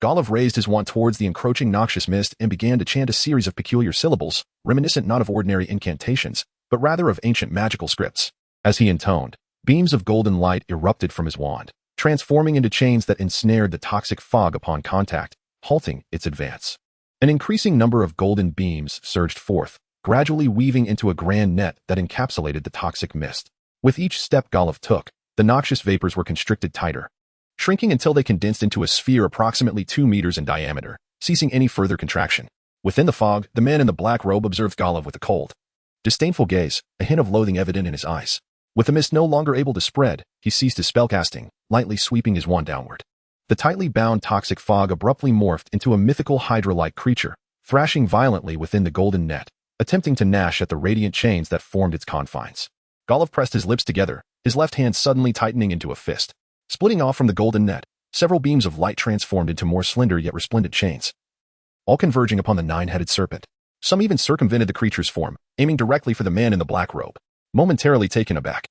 Golov raised his wand towards the encroaching noxious mist and began to chant a series of peculiar syllables, reminiscent not of ordinary incantations, but rather of ancient magical scripts. As he intoned, beams of golden light erupted from his wand, transforming into chains that ensnared the toxic fog upon contact, halting its advance. An increasing number of golden beams surged forth, gradually weaving into a grand net that encapsulated the toxic mist. With each step Golov took, the noxious vapors were constricted tighter, shrinking until they condensed into a sphere approximately 2 meters in diameter, ceasing any further contraction. Within the fog, the man in the black robe observed Golov with a cold, disdainful gaze, a hint of loathing evident in his eyes. With the mist no longer able to spread, he ceased his spellcasting, lightly sweeping his wand downward. The tightly bound toxic fog abruptly morphed into a mythical hydra-like creature, thrashing violently within the golden net, attempting to gnash at the radiant chains that formed its confines. Golov pressed his lips together, his left hand suddenly tightening into a fist. Splitting off from the golden net, several beams of light transformed into more slender yet resplendent chains, all converging upon the nine-headed serpent. Some even circumvented the creature's form, aiming directly for the man in the black robe. Momentarily taken aback,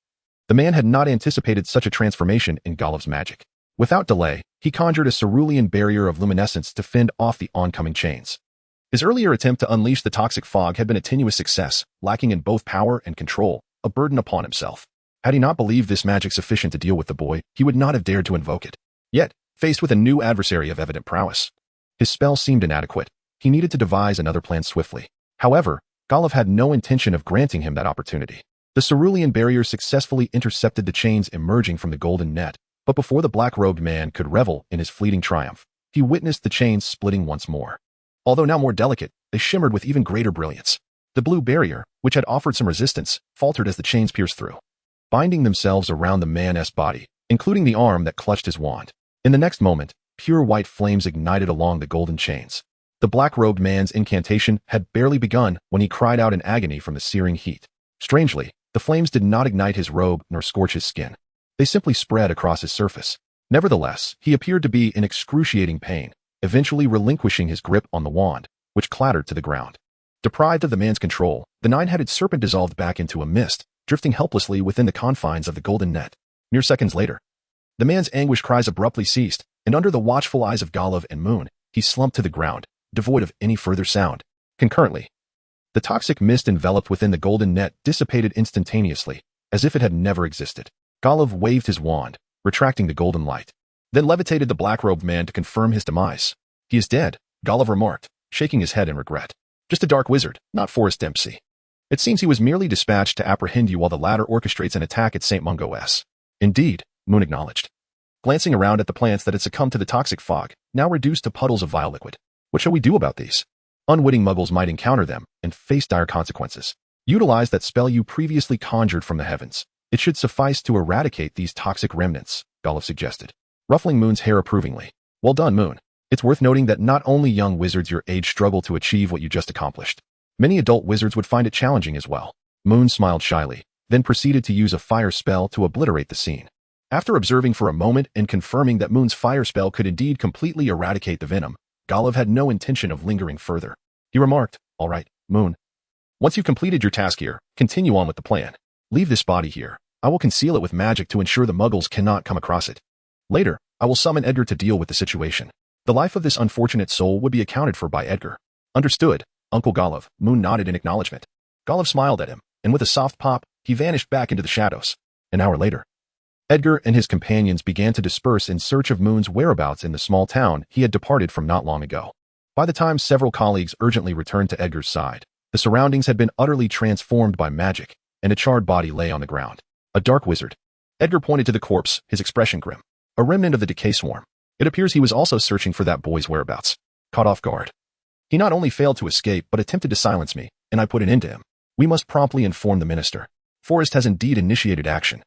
the man had not anticipated such a transformation in Golov's magic. Without delay, he conjured a cerulean barrier of luminescence to fend off the oncoming chains. His earlier attempt to unleash the toxic fog had been a tenuous success, lacking in both power and control, a burden upon himself. Had he not believed this magic sufficient to deal with the boy, he would not have dared to invoke it. Yet, faced with a new adversary of evident prowess, his spell seemed inadequate. He needed to devise another plan swiftly. However, Golov had no intention of granting him that opportunity. The cerulean barrier successfully intercepted the chains emerging from the golden net, but before the black-robed man could revel in his fleeting triumph, he witnessed the chains splitting once more. Although now more delicate, they shimmered with even greater brilliance. The blue barrier, which had offered some resistance, faltered as the chains pierced through, binding themselves around the man's body, including the arm that clutched his wand. In the next moment, pure white flames ignited along the golden chains. The black-robed man's incantation had barely begun when he cried out in agony from the searing heat. Strangely, the flames did not ignite his robe nor scorch his skin. They simply spread across his surface. Nevertheless, he appeared to be in excruciating pain, eventually relinquishing his grip on the wand, which clattered to the ground. Deprived of the man's control, the nine-headed serpent dissolved back into a mist, drifting helplessly within the confines of the golden net. Mere seconds later, the man's anguish cries abruptly ceased, and under the watchful eyes of Golov and Moon, he slumped to the ground, devoid of any further sound. Concurrently, the toxic mist enveloped within the golden net dissipated instantaneously, as if it had never existed. Golov waved his wand, retracting the golden light, then levitated the black-robed man to confirm his demise. "He is dead," Golov remarked, shaking his head in regret. "Just a dark wizard, not Forrest Dempsey. It seems he was merely dispatched to apprehend you while the latter orchestrates an attack at St. Mungo's." "Indeed," Moon acknowledged, glancing around at the plants that had succumbed to the toxic fog, now reduced to puddles of vile liquid. "What shall we do about these? Unwitting muggles might encounter them and face dire consequences. Utilize that spell you previously conjured from the heavens. It should suffice to eradicate these toxic remnants," Golov suggested, ruffling Moon's hair approvingly. "Well done, Moon. It's worth noting that not only young wizards your age struggle to achieve what you just accomplished. Many adult wizards would find it challenging as well." Moon smiled shyly, then proceeded to use a fire spell to obliterate the scene. After observing for a moment and confirming that Moon's fire spell could indeed completely eradicate the venom, Golov had no intention of lingering further. He remarked, "All right, Moon. Once you've completed your task here, continue on with the plan. Leave this body here. I will conceal it with magic to ensure the muggles cannot come across it. Later, I will summon Edgar to deal with the situation. The life of this unfortunate soul would be accounted for by Edgar." "Understood, Uncle Golov," Moon nodded in acknowledgement. Golov smiled at him, and with a soft pop, he vanished back into the shadows. An hour later, Edgar and his companions began to disperse in search of Moon's whereabouts in the small town he had departed from not long ago. By the time several colleagues urgently returned to Edgar's side, the surroundings had been utterly transformed by magic, and a charred body lay on the ground. "A dark wizard." Edgar pointed to the corpse, his expression grim. "A remnant of the decay swarm. It appears he was also searching for that boy's whereabouts. Caught off guard. He not only failed to escape but attempted to silence me, and I put an end to him. We must promptly inform the minister. Forrest has indeed initiated action,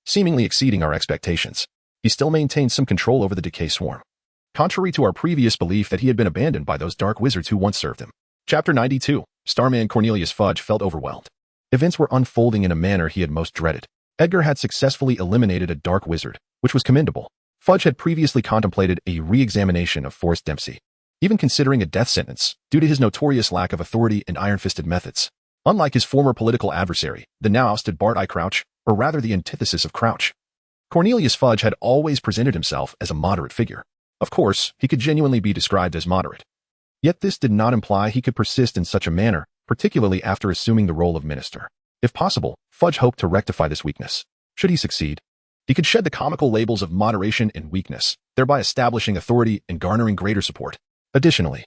seemingly exceeding our expectations. He still maintains some control over the decay swarm, contrary to our previous belief that he had been abandoned by those dark wizards who once served him." Chapter 92. Starman Cornelius Fudge felt overwhelmed. Events were unfolding in a manner he had most dreaded. Edgar had successfully eliminated a dark wizard, which was commendable. Fudge had previously contemplated a re-examination of Forrest Dempsey, even considering a death sentence, due to his notorious lack of authority and iron-fisted methods. Unlike his former political adversary, the now ousted Bart I. Crouch, or rather the antithesis of Crouch, Cornelius Fudge had always presented himself as a moderate figure. Of course, he could genuinely be described as moderate. Yet this did not imply he could persist in such a manner, particularly after assuming the role of minister. If possible, Fudge hoped to rectify this weakness. Should he succeed, he could shed the comical labels of moderation and weakness, thereby establishing authority and garnering greater support. Additionally,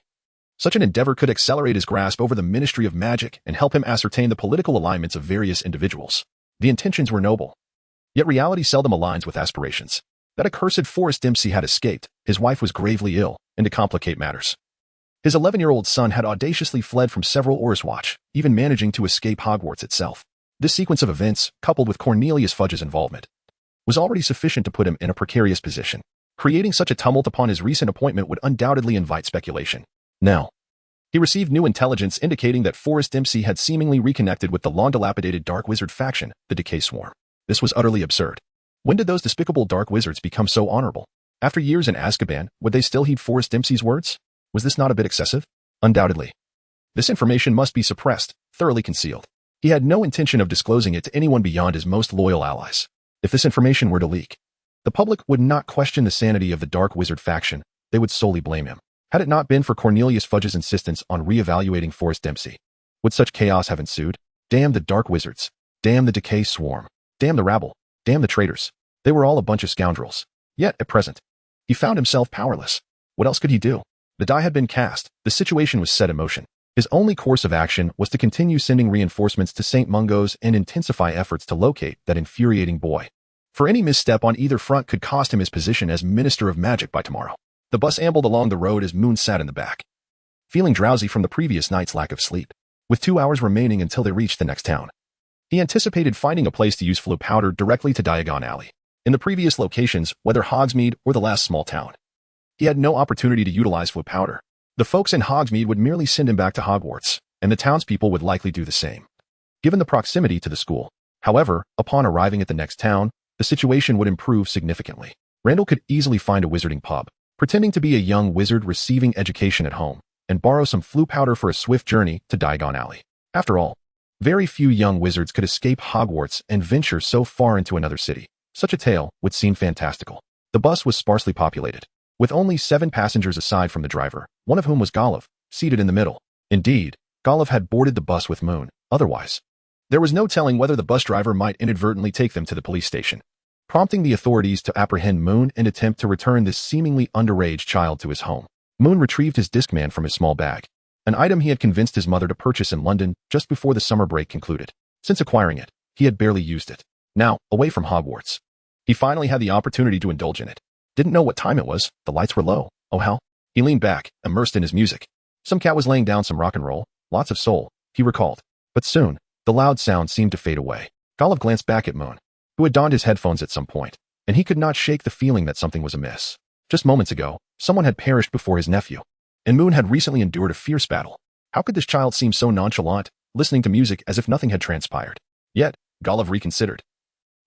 such an endeavor could accelerate his grasp over the Ministry of Magic and help him ascertain the political alignments of various individuals. The intentions were noble, yet reality seldom aligns with aspirations. That accursed Forrest Dempsey had escaped, his wife was gravely ill, and to complicate matters, his 11-year-old son had audaciously fled from several Orus Watch, even managing to escape Hogwarts itself. This sequence of events, coupled with Cornelius Fudge's involvement, was already sufficient to put him in a precarious position. Creating such a tumult upon his recent appointment would undoubtedly invite speculation. Now, he received new intelligence indicating that Forrest Dempsey had seemingly reconnected with the long-dilapidated Dark Wizard faction, the Decay Swarm. This was utterly absurd. When did those despicable Dark Wizards become so honorable? After years in Azkaban, would they still heed Forrest Dempsey's words? Was this not a bit excessive? Undoubtedly. This information must be suppressed, thoroughly concealed. He had no intention of disclosing it to anyone beyond his most loyal allies. If this information were to leak, the public would not question the sanity of the Dark Wizard faction, they would solely blame him. Had it not been for Cornelius Fudge's insistence on re-evaluating Forrest Dempsey, would such chaos have ensued? Damn the Dark Wizards. Damn the Decay Swarm. Damn the rabble. Damn the traitors. They were all a bunch of scoundrels. Yet, at present, he found himself powerless. What else could he do? The die had been cast, the situation was set in motion. His only course of action was to continue sending reinforcements to St. Mungo's and intensify efforts to locate that infuriating boy. For any misstep on either front could cost him his position as Minister of Magic by tomorrow. The bus ambled along the road as Moon sat in the back, feeling drowsy from the previous night's lack of sleep. With 2 hours remaining until they reached the next town, he anticipated finding a place to use flu powder directly to Diagon Alley. In the previous locations, whether Hogsmeade or the last small town, he had no opportunity to utilize flu powder. The folks in Hogsmeade would merely send him back to Hogwarts, and the townspeople would likely do the same, given the proximity to the school. However, upon arriving at the next town, the situation would improve significantly. Randall could easily find a wizarding pub, pretending to be a young wizard receiving education at home, and borrow some flu powder for a swift journey to Diagon Alley. After all, very few young wizards could escape Hogwarts and venture so far into another city. Such a tale would seem fantastical. The bus was sparsely populated, with only 7 passengers aside from the driver, one of whom was Golov, seated in the middle. Indeed, Golov had boarded the bus with Moon. Otherwise, there was no telling whether the bus driver might inadvertently take them to the police station, prompting the authorities to apprehend Moon and attempt to return this seemingly underage child to his home. Moon retrieved his Discman from his small bag, an item he had convinced his mother to purchase in London just before the summer break concluded. Since acquiring it, he had barely used it. Now, away from Hogwarts, he finally had the opportunity to indulge in it. Didn't know what time it was, the lights were low. Oh hell. He leaned back, immersed in his music. Some cat was laying down some rock and roll, lots of soul, he recalled. But soon, the loud sound seemed to fade away. Golov glanced back at Moon, who had donned his headphones at some point, and he could not shake the feeling that something was amiss. Just moments ago, someone had perished before his nephew, and Moon had recently endured a fierce battle. How could this child seem so nonchalant, listening to music as if nothing had transpired? Yet, Golov reconsidered.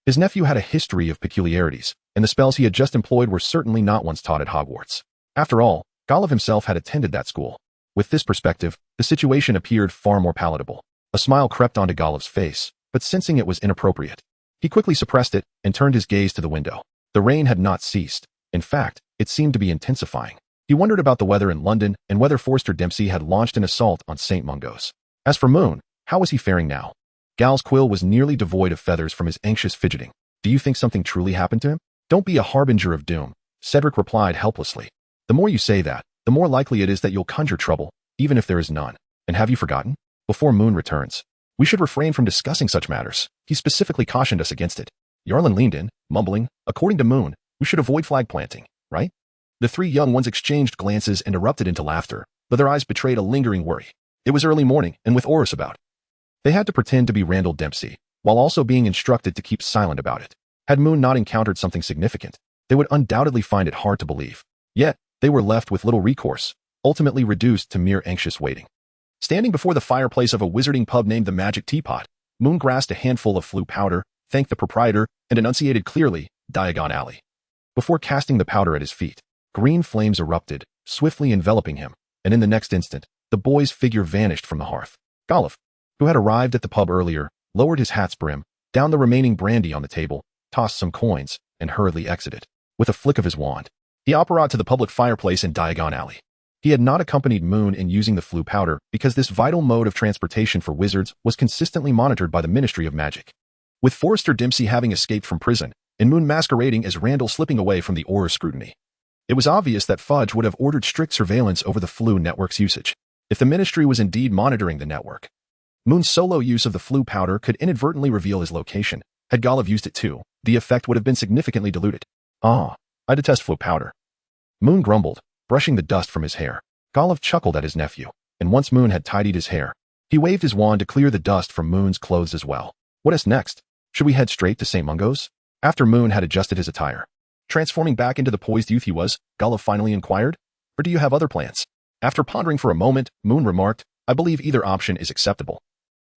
His nephew had a history of peculiarities, and the spells he had just employed were certainly not ones taught at Hogwarts. After all, Golov himself had attended that school. With this perspective, the situation appeared far more palatable. A smile crept onto Golov's face, but sensing it was inappropriate, he quickly suppressed it and turned his gaze to the window. The rain had not ceased. In fact, it seemed to be intensifying. He wondered about the weather in London and whether Forster Dempsey had launched an assault on St. Mungo's. As for Moon, how was he faring now? Gal's quill was nearly devoid of feathers from his anxious fidgeting. Do you think something truly happened to him? Don't be a harbinger of doom, Cedric replied helplessly. The more you say that, the more likely it is that you'll conjure trouble, even if there is none. And have you forgotten? Before Moon returns, we should refrain from discussing such matters. He specifically cautioned us against it. Yarlin leaned in, mumbling, according to Moon, we should avoid flag planting, right? The 3 young ones exchanged glances and erupted into laughter, but their eyes betrayed a lingering worry. It was early morning, and with Orus about, they had to pretend to be Randall Dempsey, while also being instructed to keep silent about it. Had Moon not encountered something significant, they would undoubtedly find it hard to believe. Yet, they were left with little recourse, ultimately reduced to mere anxious waiting. Standing before the fireplace of a wizarding pub named the Magic Teapot, Moon grasped a handful of flu powder, thanked the proprietor, and enunciated clearly, Diagon Alley. Before casting the powder at his feet, green flames erupted, swiftly enveloping him, and in the next instant, the boy's figure vanished from the hearth. Golov, who had arrived at the pub earlier, lowered his hat's brim, downed the remaining brandy on the table, tossed some coins, and hurriedly exited. With a flick of his wand, he operated to the public fireplace in Diagon Alley. He had not accompanied Moon in using the flu powder because this vital mode of transportation for wizards was consistently monitored by the Ministry of Magic. With Forrester Dempsey having escaped from prison, and Moon masquerading as Randall slipping away from the Auror's scrutiny, it was obvious that Fudge would have ordered strict surveillance over the flu network's usage. If the Ministry was indeed monitoring the network, Moon's solo use of the flu powder could inadvertently reveal his location. Had Golov used it too, the effect would have been significantly diluted. I detest flu powder. Moon grumbled, brushing the dust from his hair. Golov chuckled at his nephew, and once Moon had tidied his hair, he waved his wand to clear the dust from Moon's clothes as well. What is next? Should we head straight to St. Mungo's? After Moon had adjusted his attire, transforming back into the poised youth he was, Golov finally inquired, or do you have other plans? After pondering for a moment, Moon remarked, I believe either option is acceptable.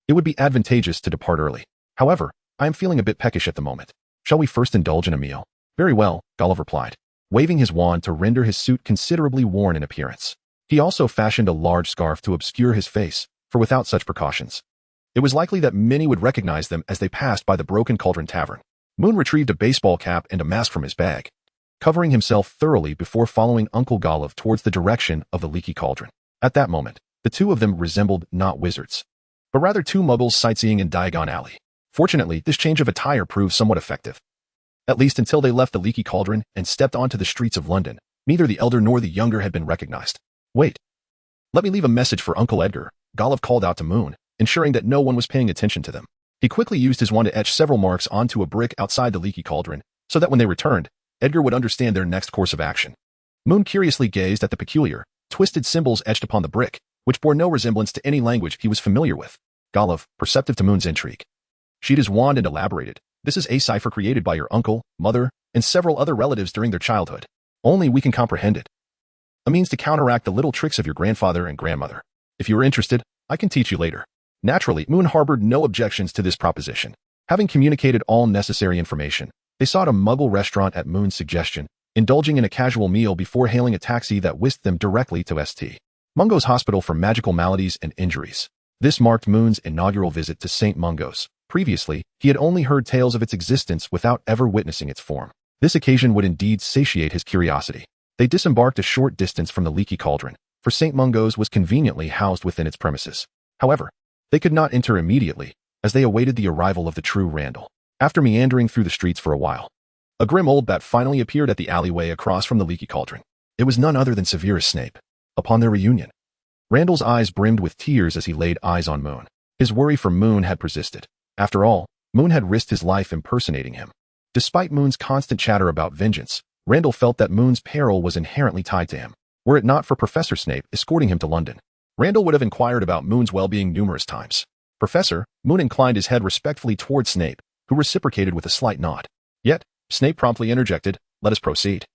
It would be advantageous to depart early. However, I am feeling a bit peckish at the moment. Shall we first indulge in a meal? Very well, Golov replied, waving his wand to render his suit considerably worn in appearance. He also fashioned a large scarf to obscure his face, for without such precautions, it was likely that many would recognize them as they passed by the Broken Cauldron Tavern. Moon retrieved a baseball cap and a mask from his bag, covering himself thoroughly before following Uncle Golov towards the direction of the Leaky Cauldron. At that moment, the two of them resembled not wizards, but rather two muggles sightseeing in Diagon Alley. Fortunately, this change of attire proved somewhat effective. At least until they left the Leaky Cauldron and stepped onto the streets of London, neither the elder nor the younger had been recognized. Wait. Let me leave a message for Uncle Edgar, Golov called out to Moon, ensuring that no one was paying attention to them. He quickly used his wand to etch several marks onto a brick outside the Leaky Cauldron, so that when they returned, Edgar would understand their next course of action. Moon curiously gazed at the peculiar, twisted symbols etched upon the brick, which bore no resemblance to any language he was familiar with. Golov, perceptive to Moon's intrigue, sheathed his wand and elaborated, this is a cipher created by your uncle, mother, and several other relatives during their childhood. Only we can comprehend it. A means to counteract the little tricks of your grandfather and grandmother. If you are interested, I can teach you later. Naturally, Moon harbored no objections to this proposition. Having communicated all necessary information, they sought a Muggle restaurant at Moon's suggestion, indulging in a casual meal before hailing a taxi that whisked them directly to St. Mungo's Hospital for Magical Maladies and Injuries. This marked Moon's inaugural visit to St. Mungo's. Previously, he had only heard tales of its existence without ever witnessing its form. This occasion would indeed satiate his curiosity. They disembarked a short distance from the Leaky Cauldron, for St. Mungo's was conveniently housed within its premises. However, they could not enter immediately, as they awaited the arrival of the true Randall. After meandering through the streets for a while, a grim old bat finally appeared at the alleyway across from the Leaky Cauldron. It was none other than Severus Snape. Upon their reunion, Randall's eyes brimmed with tears as he laid eyes on Moon. His worry for Moon had persisted. After all, Moon had risked his life impersonating him. Despite Moon's constant chatter about vengeance, Randall felt that Moon's peril was inherently tied to him. Were it not for Professor Snape escorting him to London, Randall would have inquired about Moon's well-being numerous times. Professor, Moon inclined his head respectfully towards Snape, who reciprocated with a slight nod. Yet, Snape promptly interjected, let us proceed.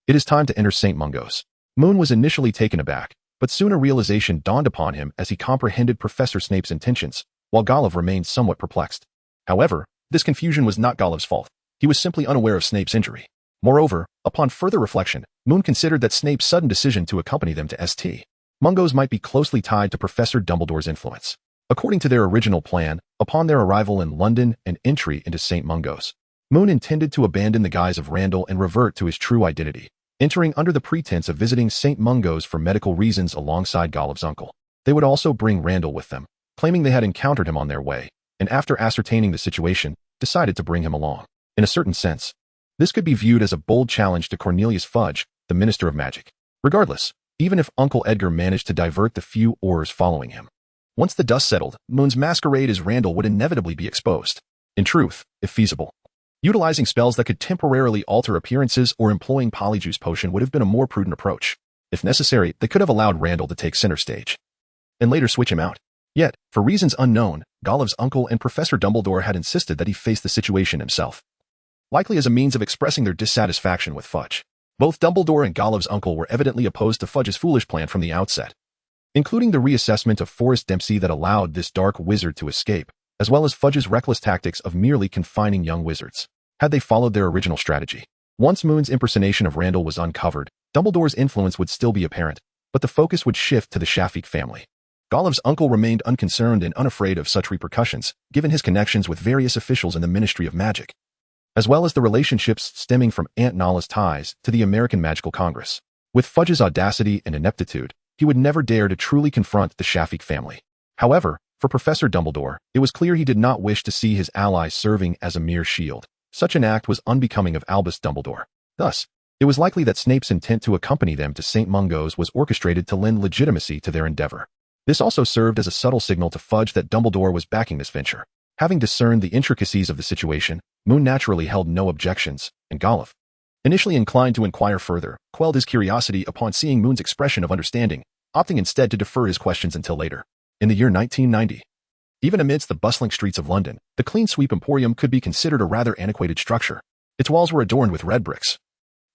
It is time to enter St. Mungo's. Moon was initially taken aback, but soon a realization dawned upon him as he comprehended Professor Snape's intentions, while Golov remained somewhat perplexed. However, this confusion was not Golov's fault. He was simply unaware of Snape's injury. Moreover, upon further reflection, Moon considered that Snape's sudden decision to accompany them to St. Mungo's might be closely tied to Professor Dumbledore's influence. According to their original plan, upon their arrival in London and entry into St. Mungo's, Moon intended to abandon the guise of Randall and revert to his true identity, entering under the pretense of visiting St. Mungo's for medical reasons alongside Golov's uncle. They would also bring Randall with them, claiming they had encountered him on their way, and after ascertaining the situation, decided to bring him along. In a certain sense, this could be viewed as a bold challenge to Cornelius Fudge, the Minister of Magic. Regardless, even if Uncle Edgar managed to divert the few Aurors following him, once the dust settled, Moon's masquerade as Randall would inevitably be exposed. In truth, if feasible, utilizing spells that could temporarily alter appearances or employing Polyjuice Potion would have been a more prudent approach. If necessary, they could have allowed Randall to take center stage, and later switch him out. Yet, for reasons unknown, Golov's uncle and Professor Dumbledore had insisted that he face the situation himself, likely as a means of expressing their dissatisfaction with Fudge. Both Dumbledore and Golov's uncle were evidently opposed to Fudge's foolish plan from the outset, including the reassessment of Forrest Dempsey that allowed this dark wizard to escape. as well as Fudge's reckless tactics of merely confining young wizards. Had they followed their original strategy, once Moon's impersonation of Randall was uncovered, Dumbledore's influence would still be apparent, but the focus would shift to the Shafik family. Golliv's uncle remained unconcerned and unafraid of such repercussions, given his connections with various officials in the Ministry of Magic, as well as the relationships stemming from Aunt Nala's ties to the American Magical Congress. With Fudge's audacity and ineptitude, he would never dare to truly confront the Shafik family. However, for Professor Dumbledore, it was clear he did not wish to see his allies serving as a mere shield. Such an act was unbecoming of Albus Dumbledore. Thus, it was likely that Snape's intent to accompany them to St. Mungo's was orchestrated to lend legitimacy to their endeavor. This also served as a subtle signal to Fudge that Dumbledore was backing this venture. Having discerned the intricacies of the situation, Moon naturally held no objections, and Golliv, initially inclined to inquire further, quelled his curiosity upon seeing Moon's expression of understanding, opting instead to defer his questions until later. In the year 1990, even amidst the bustling streets of London, the Clean Sweep Emporium could be considered a rather antiquated structure. Its walls were adorned with red bricks,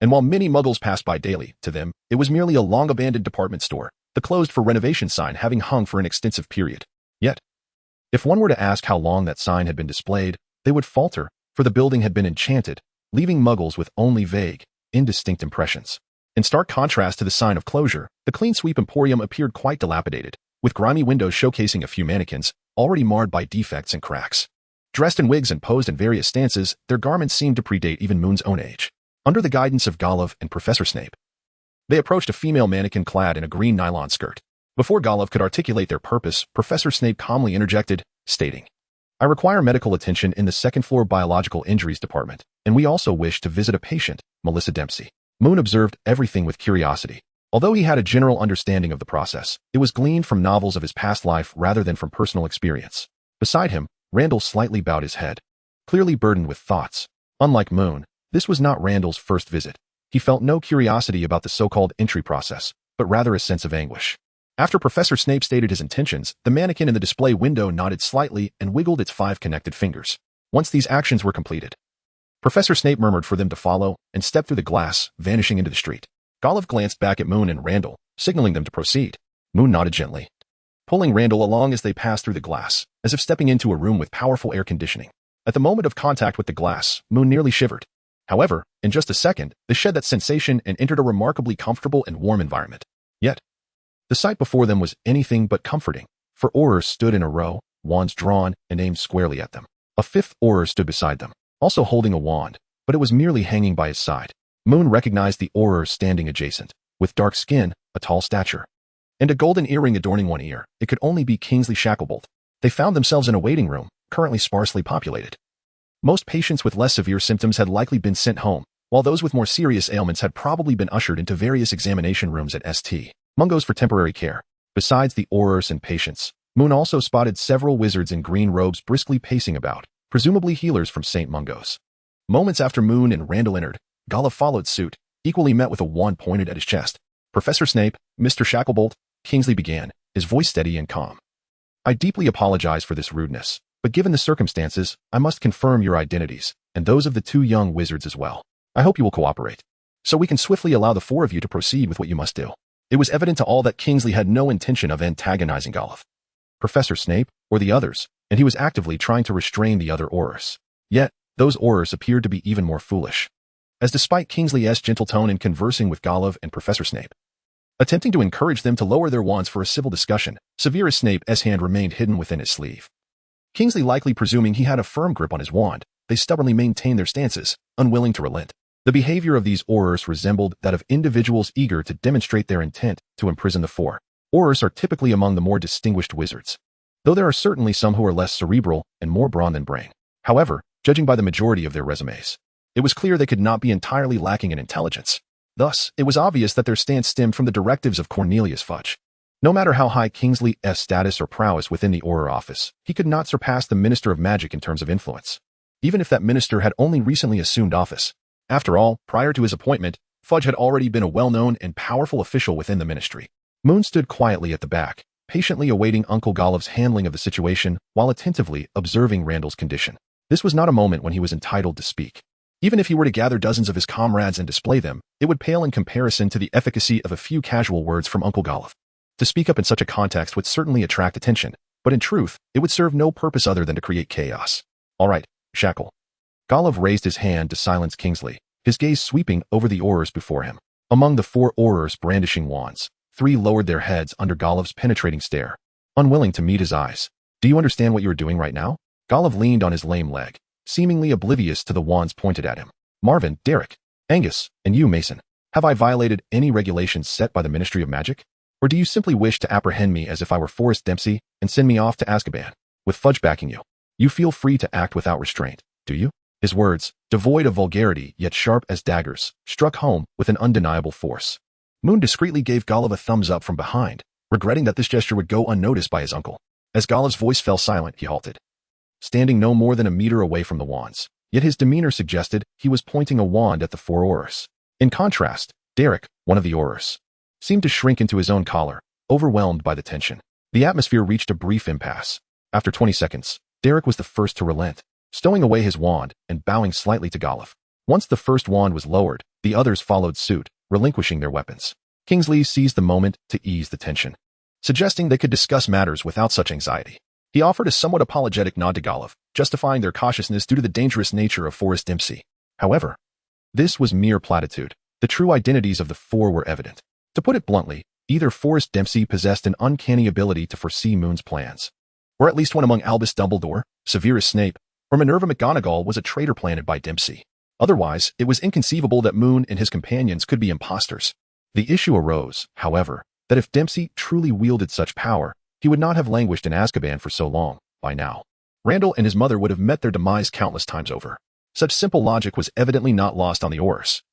and while many muggles passed by daily, to them, it was merely a long-abandoned department store, the closed for renovation sign having hung for an extensive period. Yet, if one were to ask how long that sign had been displayed, they would falter, for the building had been enchanted, leaving muggles with only vague, indistinct impressions. In stark contrast to the sign of closure, the Clean Sweep Emporium appeared quite dilapidated, with grimy windows showcasing a few mannequins, already marred by defects and cracks. Dressed in wigs and posed in various stances, their garments seemed to predate even Moon's own age. Under the guidance of Golliv and Professor Snape, they approached a female mannequin clad in a green nylon skirt. Before Golliv could articulate their purpose, Professor Snape calmly interjected, stating, "I require medical attention in the second-floor biological injuries department, and we also wish to visit a patient, Melissa Dempsey." Moon observed everything with curiosity. Although he had a general understanding of the process, it was gleaned from novels of his past life rather than from personal experience. Beside him, Randall slightly bowed his head, clearly burdened with thoughts. Unlike Moon, this was not Randall's first visit. He felt no curiosity about the so-called entry process, but rather a sense of anguish. After Professor Snape stated his intentions, the mannequin in the display window nodded slightly and wiggled its 5 connected fingers. Once these actions were completed, Professor Snape murmured for them to follow and stepped through the glass, vanishing into the street. Golliv glanced back at Moon and Randall, signaling them to proceed. Moon nodded gently, pulling Randall along as they passed through the glass, as if stepping into a room with powerful air conditioning. At the moment of contact with the glass, Moon nearly shivered. However, in just a second, they shed that sensation and entered a remarkably comfortable and warm environment. Yet, the sight before them was anything but comforting, for Aurors stood in a row, wands drawn and aimed squarely at them. A 5th Auror stood beside them, also holding a wand, but it was merely hanging by his side. Moon recognized the Auror standing adjacent, with dark skin, a tall stature, and a golden earring adorning one ear. It could only be Kingsley Shacklebolt. They found themselves in a waiting room, currently sparsely populated. Most patients with less severe symptoms had likely been sent home, while those with more serious ailments had probably been ushered into various examination rooms at St. Mungo's for temporary care. Besides the Aurors and patients, Moon also spotted several wizards in green robes briskly pacing about, presumably healers from St. Mungo's. Moments after Moon and Randall entered, Golliv followed suit, equally met with a wand pointed at his chest. "Professor Snape, Mr. Shacklebolt," Kingsley began, his voice steady and calm. "I deeply apologize for this rudeness, but given the circumstances, I must confirm your identities, and those of the 2 young wizards as well. I hope you will cooperate, so we can swiftly allow the 4 of you to proceed with what you must do." It was evident to all that Kingsley had no intention of antagonizing Golliv, Professor Snape, or the others, and he was actively trying to restrain the other Aurors. Yet, those Aurors appeared to be even more foolish, as despite Kingsley's gentle tone in conversing with Golliv and Professor Snape, attempting to encourage them to lower their wands for a civil discussion, Severus Snape's hand remained hidden within his sleeve. Kingsley likely presuming he had a firm grip on his wand, they stubbornly maintained their stances, unwilling to relent. The behavior of these Aurors resembled that of individuals eager to demonstrate their intent to imprison the 4. Aurors are typically among the more distinguished wizards, though there are certainly some who are less cerebral and more brawn than brain. However, judging by the majority of their resumes, it was clear they could not be entirely lacking in intelligence. Thus, it was obvious that their stance stemmed from the directives of Cornelius Fudge. No matter how high Kingsley's status or prowess within the Auror office, he could not surpass the Minister of Magic in terms of influence, even if that minister had only recently assumed office. After all, prior to his appointment, Fudge had already been a well-known and powerful official within the ministry. Moon stood quietly at the back, patiently awaiting Uncle Golliv's handling of the situation while attentively observing Randall's condition. This was not a moment when he was entitled to speak. Even if he were to gather dozens of his comrades and display them, it would pale in comparison to the efficacy of a few casual words from Uncle Golliv. To speak up in such a context would certainly attract attention, but in truth, it would serve no purpose other than to create chaos. All right, shackle. Golov raised his hand to silence Kingsley, his gaze sweeping over the Aurors before him. Among the 4 Aurors brandishing wands, 3 lowered their heads under Golov's penetrating stare, unwilling to meet his eyes. Do you understand what you are doing right now? Golov leaned on his lame leg, seemingly oblivious to the wands pointed at him. Marvin, Derek, Angus, and you, Mason. Have I violated any regulations set by the Ministry of Magic? Or do you simply wish to apprehend me as if I were Forrest Dempsey and send me off to Azkaban, with Fudge backing you? You feel free to act without restraint, do you? His words, devoid of vulgarity yet sharp as daggers, struck home with an undeniable force. Moon discreetly gave Golov a thumbs up from behind, regretting that this gesture would go unnoticed by his uncle. As Golov's voice fell silent, he halted, standing no more than a meter away from the wands, yet his demeanor suggested he was pointing a wand at the 4 Aurors. In contrast, Derek, one of the Aurors, seemed to shrink into his own collar, overwhelmed by the tension. The atmosphere reached a brief impasse. After 20 seconds, Derek was the first to relent, stowing away his wand and bowing slightly to Golov. Once the first wand was lowered, the others followed suit, relinquishing their weapons. Kingsley seized the moment to ease the tension, suggesting they could discuss matters without such anxiety. He offered a somewhat apologetic nod to Golov, justifying their cautiousness due to the dangerous nature of Forrest Dempsey. However, this was mere platitude. The true identities of the 4 were evident. To put it bluntly, either Forrest Dempsey possessed an uncanny ability to foresee Moon's plans, or at least one among Albus Dumbledore, Severus Snape, or Minerva McGonagall was a traitor planted by Dempsey. Otherwise, it was inconceivable that Moon and his companions could be imposters. The issue arose, however, that if Dempsey truly wielded such power, he would not have languished in Azkaban for so long. By now, Randall and his mother would have met their demise countless times over. Such simple logic was evidently not lost on the Aurors.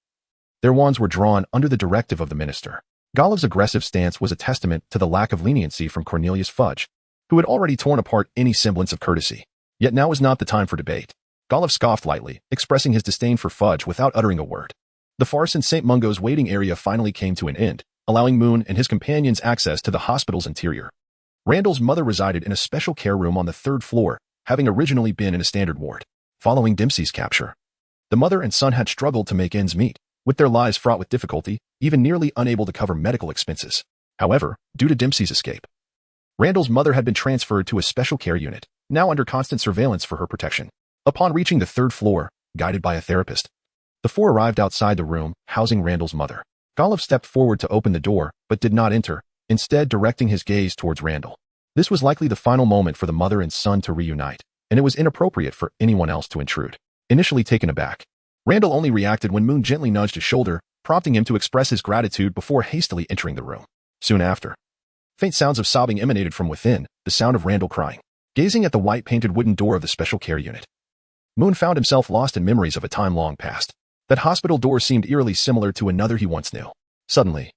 Their wands were drawn under the directive of the minister. Golov's aggressive stance was a testament to the lack of leniency from Cornelius Fudge, who had already torn apart any semblance of courtesy. Yet now was not the time for debate. Golov scoffed lightly, expressing his disdain for Fudge without uttering a word. The farce in St. Mungo's waiting area finally came to an end, allowing Moon and his companions access to the hospital's interior. Randall's mother resided in a special care room on the 3rd floor, having originally been in a standard ward. Following Dempsey's capture, the mother and son had struggled to make ends meet, with their lives fraught with difficulty, even nearly unable to cover medical expenses. However, due to Dempsey's escape, Randall's mother had been transferred to a special care unit, now under constant surveillance for her protection. Upon reaching the 3rd floor, guided by a therapist, the 4 arrived outside the room, housing Randall's mother. Golov stepped forward to open the door, but did not enter, instead directing his gaze towards Randall. This was likely the final moment for the mother and son to reunite, and it was inappropriate for anyone else to intrude. Initially taken aback, Randall only reacted when Moon gently nudged his shoulder, prompting him to express his gratitude before hastily entering the room. Soon after, faint sounds of sobbing emanated from within, the sound of Randall crying. Gazing at the white-painted wooden door of the special care unit, Moon found himself lost in memories of a time long past. That hospital door seemed eerily similar to another he once knew. Suddenly,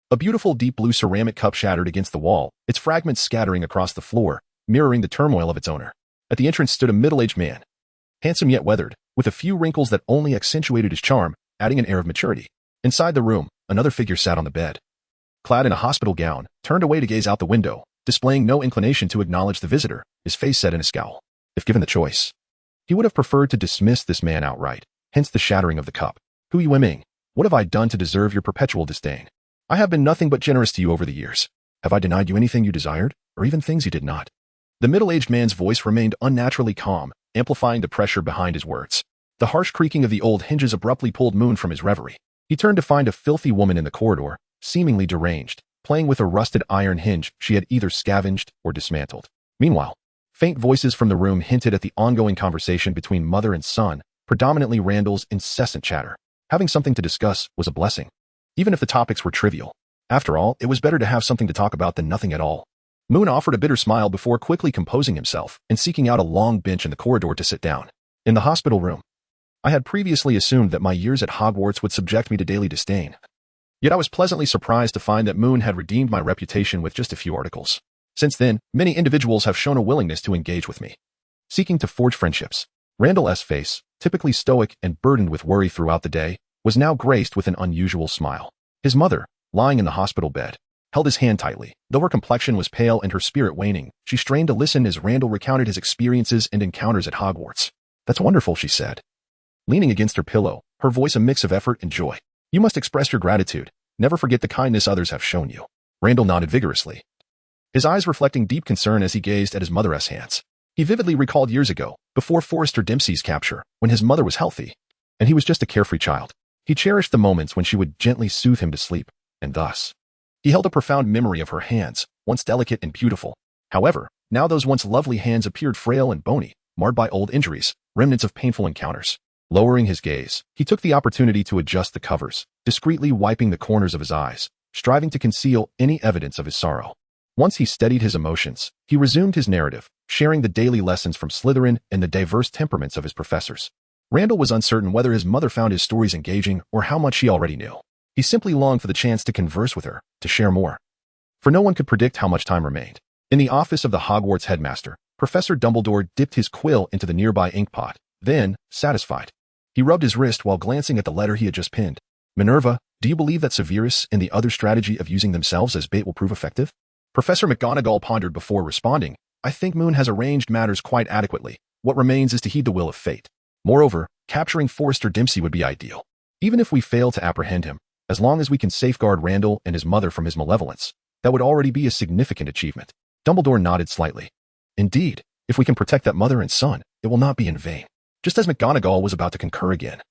a beautiful deep blue ceramic cup shattered against the wall, its fragments scattering across the floor, mirroring the turmoil of its owner. At the entrance stood a middle-aged man, handsome yet weathered, with a few wrinkles that only accentuated his charm, adding an air of maturity. Inside the room, another figure sat on the bed, clad in a hospital gown, turned away to gaze out the window, displaying no inclination to acknowledge the visitor, his face set in a scowl. If given the choice, he would have preferred to dismiss this man outright, hence the shattering of the cup. Hu Yueming, what have I done to deserve your perpetual disdain? I have been nothing but generous to you over the years. Have I denied you anything you desired, or even things you did not? The middle-aged man's voice remained unnaturally calm, amplifying the pressure behind his words. The harsh creaking of the old hinges abruptly pulled Moon from his reverie. He turned to find a filthy woman in the corridor, seemingly deranged, playing with a rusted iron hinge she had either scavenged or dismantled. Meanwhile, faint voices from the room hinted at the ongoing conversation between mother and son, predominantly Randall's incessant chatter. Having something to discuss was a blessing, even if the topics were trivial. After all, it was better to have something to talk about than nothing at all. Moon offered a bitter smile before quickly composing himself and seeking out a long bench in the corridor to sit down. In the hospital room, I had previously assumed that my years at Hogwarts would subject me to daily disdain. Yet I was pleasantly surprised to find that Moon had redeemed my reputation with just a few articles. Since then, many individuals have shown a willingness to engage with me, seeking to forge friendships. Randall's face, typically stoic and burdened with worry throughout the day, was now graced with an unusual smile. His mother, lying in the hospital bed, held his hand tightly. Though her complexion was pale and her spirit waning, she strained to listen as Randall recounted his experiences and encounters at Hogwarts. That's wonderful, she said, leaning against her pillow, her voice a mix of effort and joy. You must express your gratitude. Never forget the kindness others have shown you. Randall nodded vigorously, his eyes reflecting deep concern as he gazed at his mother's hands. He vividly recalled years ago, before Forrester Dempsey's capture, when his mother was healthy, and he was just a carefree child. He cherished the moments when she would gently soothe him to sleep, and thus, he held a profound memory of her hands, once delicate and beautiful. However, now those once lovely hands appeared frail and bony, marred by old injuries, remnants of painful encounters. Lowering his gaze, he took the opportunity to adjust the covers, discreetly wiping the corners of his eyes, striving to conceal any evidence of his sorrow. Once he steadied his emotions, he resumed his narrative, sharing the daily lessons from Slytherin and the diverse temperaments of his professors. Randall was uncertain whether his mother found his stories engaging or how much she already knew. He simply longed for the chance to converse with her, to share more. For no one could predict how much time remained. In the office of the Hogwarts headmaster, Professor Dumbledore dipped his quill into the nearby ink pot. Then, satisfied, he rubbed his wrist while glancing at the letter he had just pinned. Minerva, do you believe that Severus and the other strategy of using themselves as bait will prove effective? Professor McGonagall pondered before responding. I think Moon has arranged matters quite adequately. What remains is to heed the will of fate. Moreover, capturing Forrester Dempsey would be ideal. Even if we fail to apprehend him, as long as we can safeguard Randall and his mother from his malevolence, that would already be a significant achievement. Dumbledore nodded slightly. Indeed, if we can protect that mother and son, it will not be in vain. Just as McGonagall was about to concur again,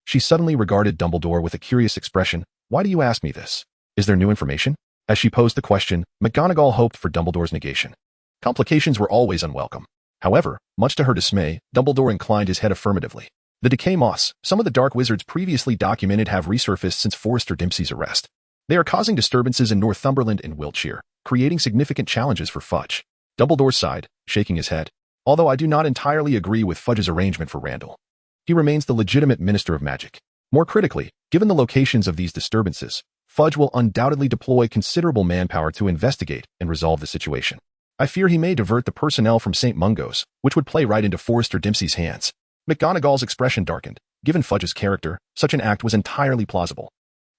she suddenly regarded Dumbledore with a curious expression. Why do you ask me this? Is there new information? As she posed the question, McGonagall hoped for Dumbledore's negation. Complications were always unwelcome. However, much to her dismay, Dumbledore inclined his head affirmatively. The decay moths, some of the dark wizards previously documented, have resurfaced since Forrester Dempsey's arrest. They are causing disturbances in Northumberland and Wiltshire, creating significant challenges for Fudge. Dumbledore sighed, shaking his head. Although I do not entirely agree with Fudge's arrangement for Randall, he remains the legitimate Minister of Magic. More critically, given the locations of these disturbances, Fudge will undoubtedly deploy considerable manpower to investigate and resolve the situation. I fear he may divert the personnel from St. Mungo's, which would play right into Forrester Dempsey's hands. McGonagall's expression darkened. Given Fudge's character, such an act was entirely plausible.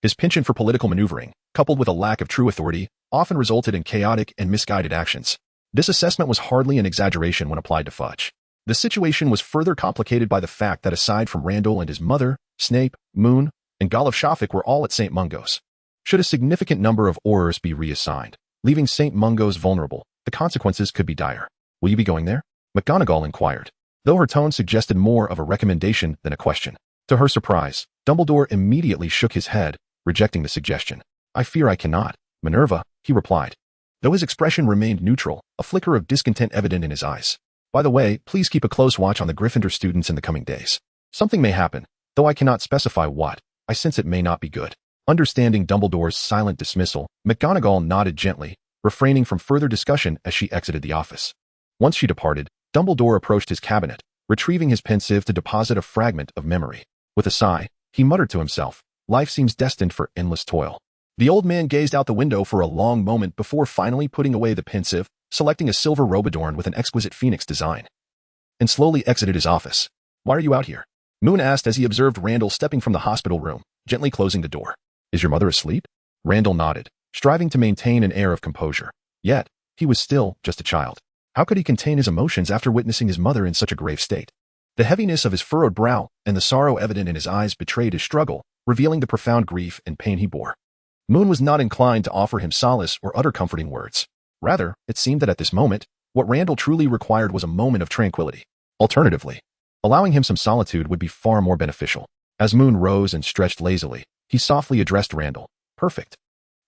His penchant for political maneuvering, coupled with a lack of true authority, often resulted in chaotic and misguided actions. This assessment was hardly an exaggeration when applied to Fudge. The situation was further complicated by the fact that aside from Randall and his mother, Snape, Moon, and Golov Shafik were all at St. Mungo's. Should a significant number of Aurors be reassigned, leaving St. Mungo's vulnerable, the consequences could be dire. Will you be going there? McGonagall inquired, though her tone suggested more of a recommendation than a question. To her surprise, Dumbledore immediately shook his head, rejecting the suggestion. I fear I cannot, Minerva, he replied. Though his expression remained neutral, a flicker of discontent evident in his eyes. By the way, please keep a close watch on the Gryffindor students in the coming days. Something may happen, though I cannot specify what. I sense it may not be good. Understanding Dumbledore's silent dismissal, McGonagall nodded gently, refraining from further discussion as she exited the office. Once she departed, Dumbledore approached his cabinet, retrieving his pensieve to deposit a fragment of memory. With a sigh, he muttered to himself, life seems destined for endless toil. The old man gazed out the window for a long moment before finally putting away the pensieve, selecting a silver robe adorned with an exquisite phoenix design, and slowly exited his office. Why are you out here? Moon asked as he observed Randall stepping from the hospital room, gently closing the door. Is your mother asleep? Randall nodded, striving to maintain an air of composure. Yet, he was still just a child. How could he contain his emotions after witnessing his mother in such a grave state? The heaviness of his furrowed brow and the sorrow evident in his eyes betrayed his struggle, revealing the profound grief and pain he bore. Moon was not inclined to offer him solace or utter comforting words. Rather, it seemed that at this moment, what Randall truly required was a moment of tranquility. Alternatively, allowing him some solitude would be far more beneficial. As Moon rose and stretched lazily, he softly addressed Randall. Perfect.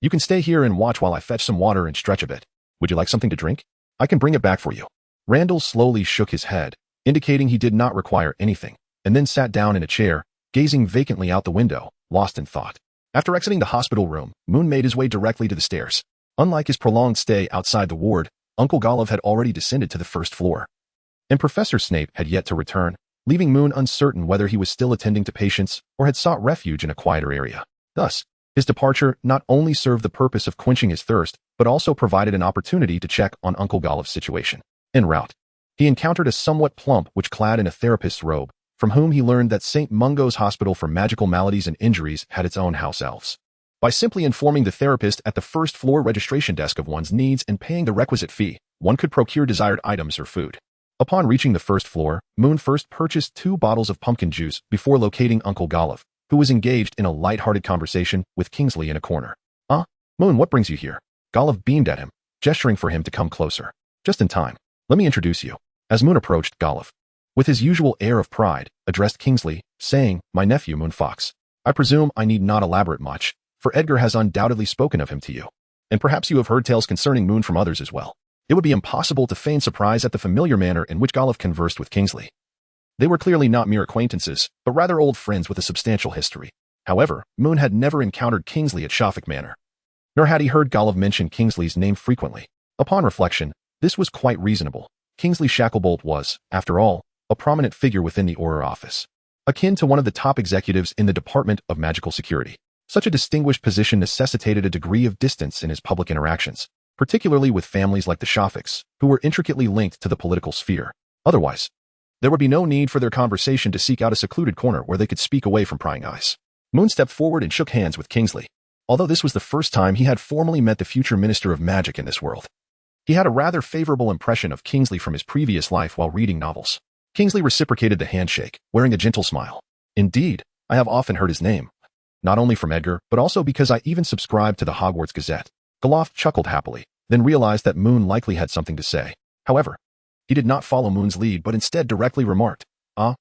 You can stay here and watch while I fetch some water and stretch a bit. Would you like something to drink? I can bring it back for you. Randall slowly shook his head, indicating he did not require anything, and then sat down in a chair, gazing vacantly out the window, lost in thought. After exiting the hospital room, Moon made his way directly to the stairs. Unlike his prolonged stay outside the ward, Uncle Golov had already descended to the first floor, and Professor Snape had yet to return, leaving Moon uncertain whether he was still attending to patients or had sought refuge in a quieter area. Thus, his departure not only served the purpose of quenching his thirst, but also provided an opportunity to check on Uncle Golov's situation. En route, he encountered a somewhat plump witch clad in a therapist's robe, from whom he learned that St. Mungo's Hospital for Magical Maladies and Injuries had its own house elves. By simply informing the therapist at the first floor registration desk of one's needs and paying the requisite fee, one could procure desired items or food. Upon reaching the first floor, Moon first purchased 2 bottles of pumpkin juice before locating Uncle Golov, who was engaged in a light-hearted conversation with Kingsley in a corner. Moon, what brings you here? Golov beamed at him, gesturing for him to come closer. Just in time. Let me introduce you. As Moon approached, Golov, with his usual air of pride, addressed Kingsley, saying, "My nephew, Moon Fox. I presume I need not elaborate much, for Edgar has undoubtedly spoken of him to you. And perhaps you have heard tales concerning Moon from others as well." It would be impossible to feign surprise at the familiar manner in which Golov conversed with Kingsley. They were clearly not mere acquaintances, but rather old friends with a substantial history. However, Moon had never encountered Kingsley at Shafik Manor, nor had he heard Golov mention Kingsley's name frequently. Upon reflection, this was quite reasonable. Kingsley Shacklebolt was, after all, a prominent figure within the Auror office, akin to one of the top executives in the Department of Magical Security. Such a distinguished position necessitated a degree of distance in his public interactions, particularly with families like the Shafiks, who were intricately linked to the political sphere. Otherwise, there would be no need for their conversation to seek out a secluded corner where they could speak away from prying eyes. Moon stepped forward and shook hands with Kingsley. Although this was the first time he had formally met the future Minister of Magic in this world, he had a rather favorable impression of Kingsley from his previous life while reading novels. Kingsley reciprocated the handshake, wearing a gentle smile. "Indeed, I have often heard his name. Not only from Edgar, but also because I even subscribed to the Hogwarts Gazette." Golov chuckled happily, then realized that Moon likely had something to say. However, he did not follow Moon's lead but instead directly remarked,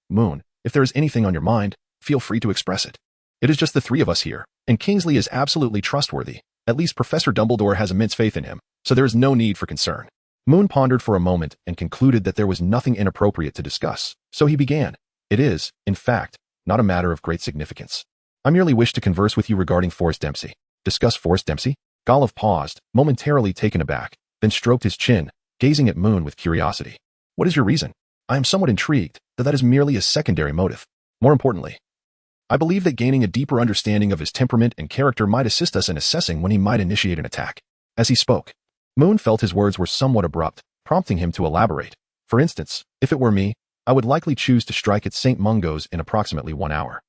"Moon, if there is anything on your mind, feel free to express it. It is just the three of us here, and Kingsley is absolutely trustworthy. At least Professor Dumbledore has immense faith in him, so there is no need for concern." Moon pondered for a moment and concluded that there was nothing inappropriate to discuss, so he began. "It is, in fact, not a matter of great significance. I merely wish to converse with you regarding Forrest Dempsey." "Discuss Forrest Dempsey?" Golov paused, momentarily taken aback, then stroked his chin, gazing at Moon with curiosity. "What is your reason?" "I am somewhat intrigued, though that is merely a secondary motive. More importantly, I believe that gaining a deeper understanding of his temperament and character might assist us in assessing when he might initiate an attack." As he spoke, Moon felt his words were somewhat abrupt, prompting him to elaborate. "For instance, if it were me, I would likely choose to strike at St. Mungo's in approximately 1 hour."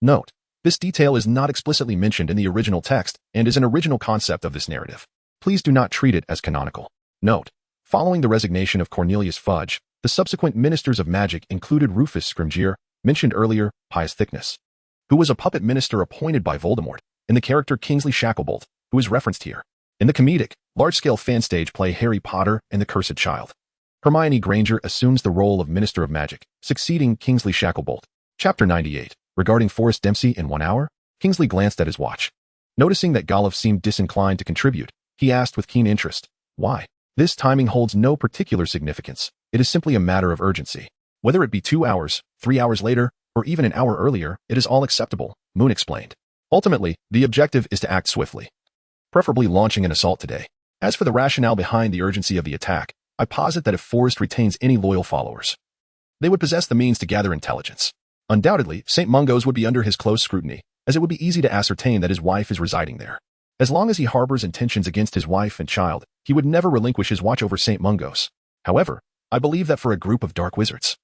Note: this detail is not explicitly mentioned in the original text and is an original concept of this narrative. Please do not treat it as canonical. Note: following the resignation of Cornelius Fudge, the subsequent ministers of magic included Rufus Scrimgeour, mentioned earlier, Pius Thickness, who was a puppet minister appointed by Voldemort, and the character Kingsley Shacklebolt, who is referenced here. In the comedic, large-scale fan stage play Harry Potter and the Cursed Child, Hermione Granger assumes the role of Minister of Magic, succeeding Kingsley Shacklebolt. Chapter 98. Regarding Forrest Dempsey in 1 hour? Kingsley glanced at his watch. Noticing that Golov seemed disinclined to contribute, he asked with keen interest, "Why?" "This timing holds no particular significance. It is simply a matter of urgency. Whether it be 2 hours, 3 hours later, or even an hour earlier, it is all acceptable," Moon explained. "Ultimately, the objective is to act swiftly, preferably launching an assault today. As for the rationale behind the urgency of the attack, I posit that if Forrest retains any loyal followers, they would possess the means to gather intelligence. Undoubtedly, St. Mungo's would be under his close scrutiny, as it would be easy to ascertain that his wife is residing there. As long as he harbors intentions against his wife and child, he would never relinquish his watch over St. Mungo's. However, I believe that for a group of dark wizards,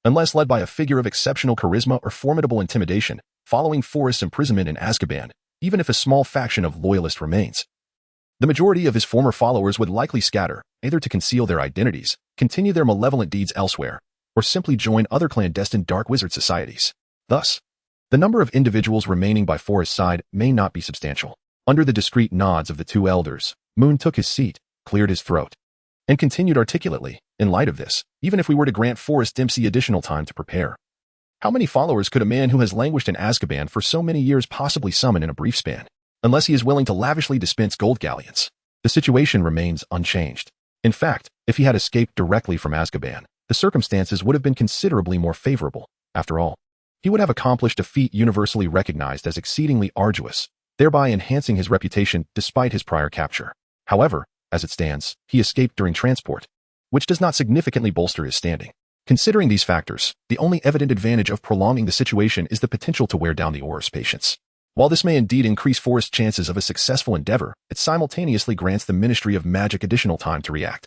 unless led by a figure of exceptional charisma or formidable intimidation, following Forrest's imprisonment in Azkaban, even if a small faction of loyalists remains, the majority of his former followers would likely scatter, either to conceal their identities, continue their malevolent deeds elsewhere, or simply join other clandestine dark wizard societies. Thus, the number of individuals remaining by Forrest's side may not be substantial." Under the discreet nods of the two elders, Moon took his seat, cleared his throat, and continued articulately, "In light of this, even if we were to grant Forrest Dempsey additional time to prepare, how many followers could a man who has languished in Azkaban for so many years possibly summon in a brief span? Unless he is willing to lavishly dispense gold galleons, the situation remains unchanged. In fact, if he had escaped directly from Azkaban, the circumstances would have been considerably more favorable. After all, he would have accomplished a feat universally recognized as exceedingly arduous, thereby enhancing his reputation despite his prior capture. However, as it stands, he escaped during transport, which does not significantly bolster his standing. Considering these factors, the only evident advantage of prolonging the situation is the potential to wear down the Auror's patience. While this may indeed increase Forrest's chances of a successful endeavor, it simultaneously grants the Ministry of Magic additional time to react,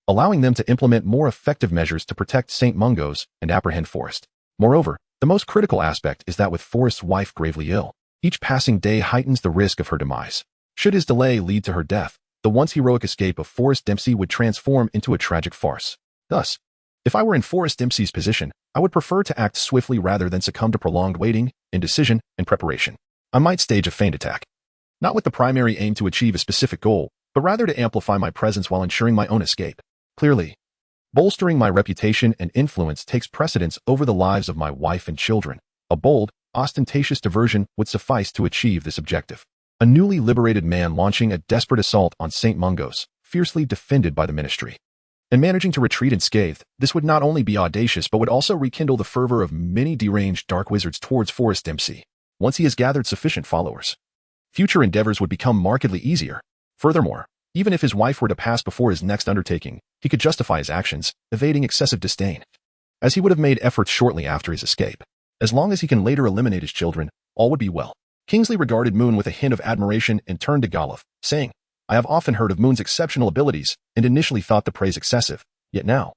allowing them to implement more effective measures to protect St. Mungo's and apprehend Forrest. Moreover, the most critical aspect is that with Forrest's wife gravely ill, each passing day heightens the risk of her demise. Should his delay lead to her death, the once heroic escape of Forrest Dempsey would transform into a tragic farce. Thus, if I were in Forrest Dempsey's position, I would prefer to act swiftly rather than succumb to prolonged waiting, indecision, and preparation. I might stage a feint attack, not with the primary aim to achieve a specific goal, but rather to amplify my presence while ensuring my own escape. Clearly, bolstering my reputation and influence takes precedence over the lives of my wife and children. A bold, ostentatious diversion would suffice to achieve this objective. A newly liberated man launching a desperate assault on St. Mungo's, fiercely defended by the ministry. And managing to retreat unscathed, this would not only be audacious but would also rekindle the fervor of many deranged dark wizards towards Forrest Dempsey. Once he has gathered sufficient followers, future endeavors would become markedly easier. Furthermore, even if his wife were to pass before his next undertaking, he could justify his actions, evading excessive disdain, as he would have made efforts shortly after his escape. As long as he can later eliminate his children, all would be well. Kingsley regarded Moon with a hint of admiration and turned to Golov, saying, I have often heard of Moon's exceptional abilities and initially thought the praise excessive, yet now,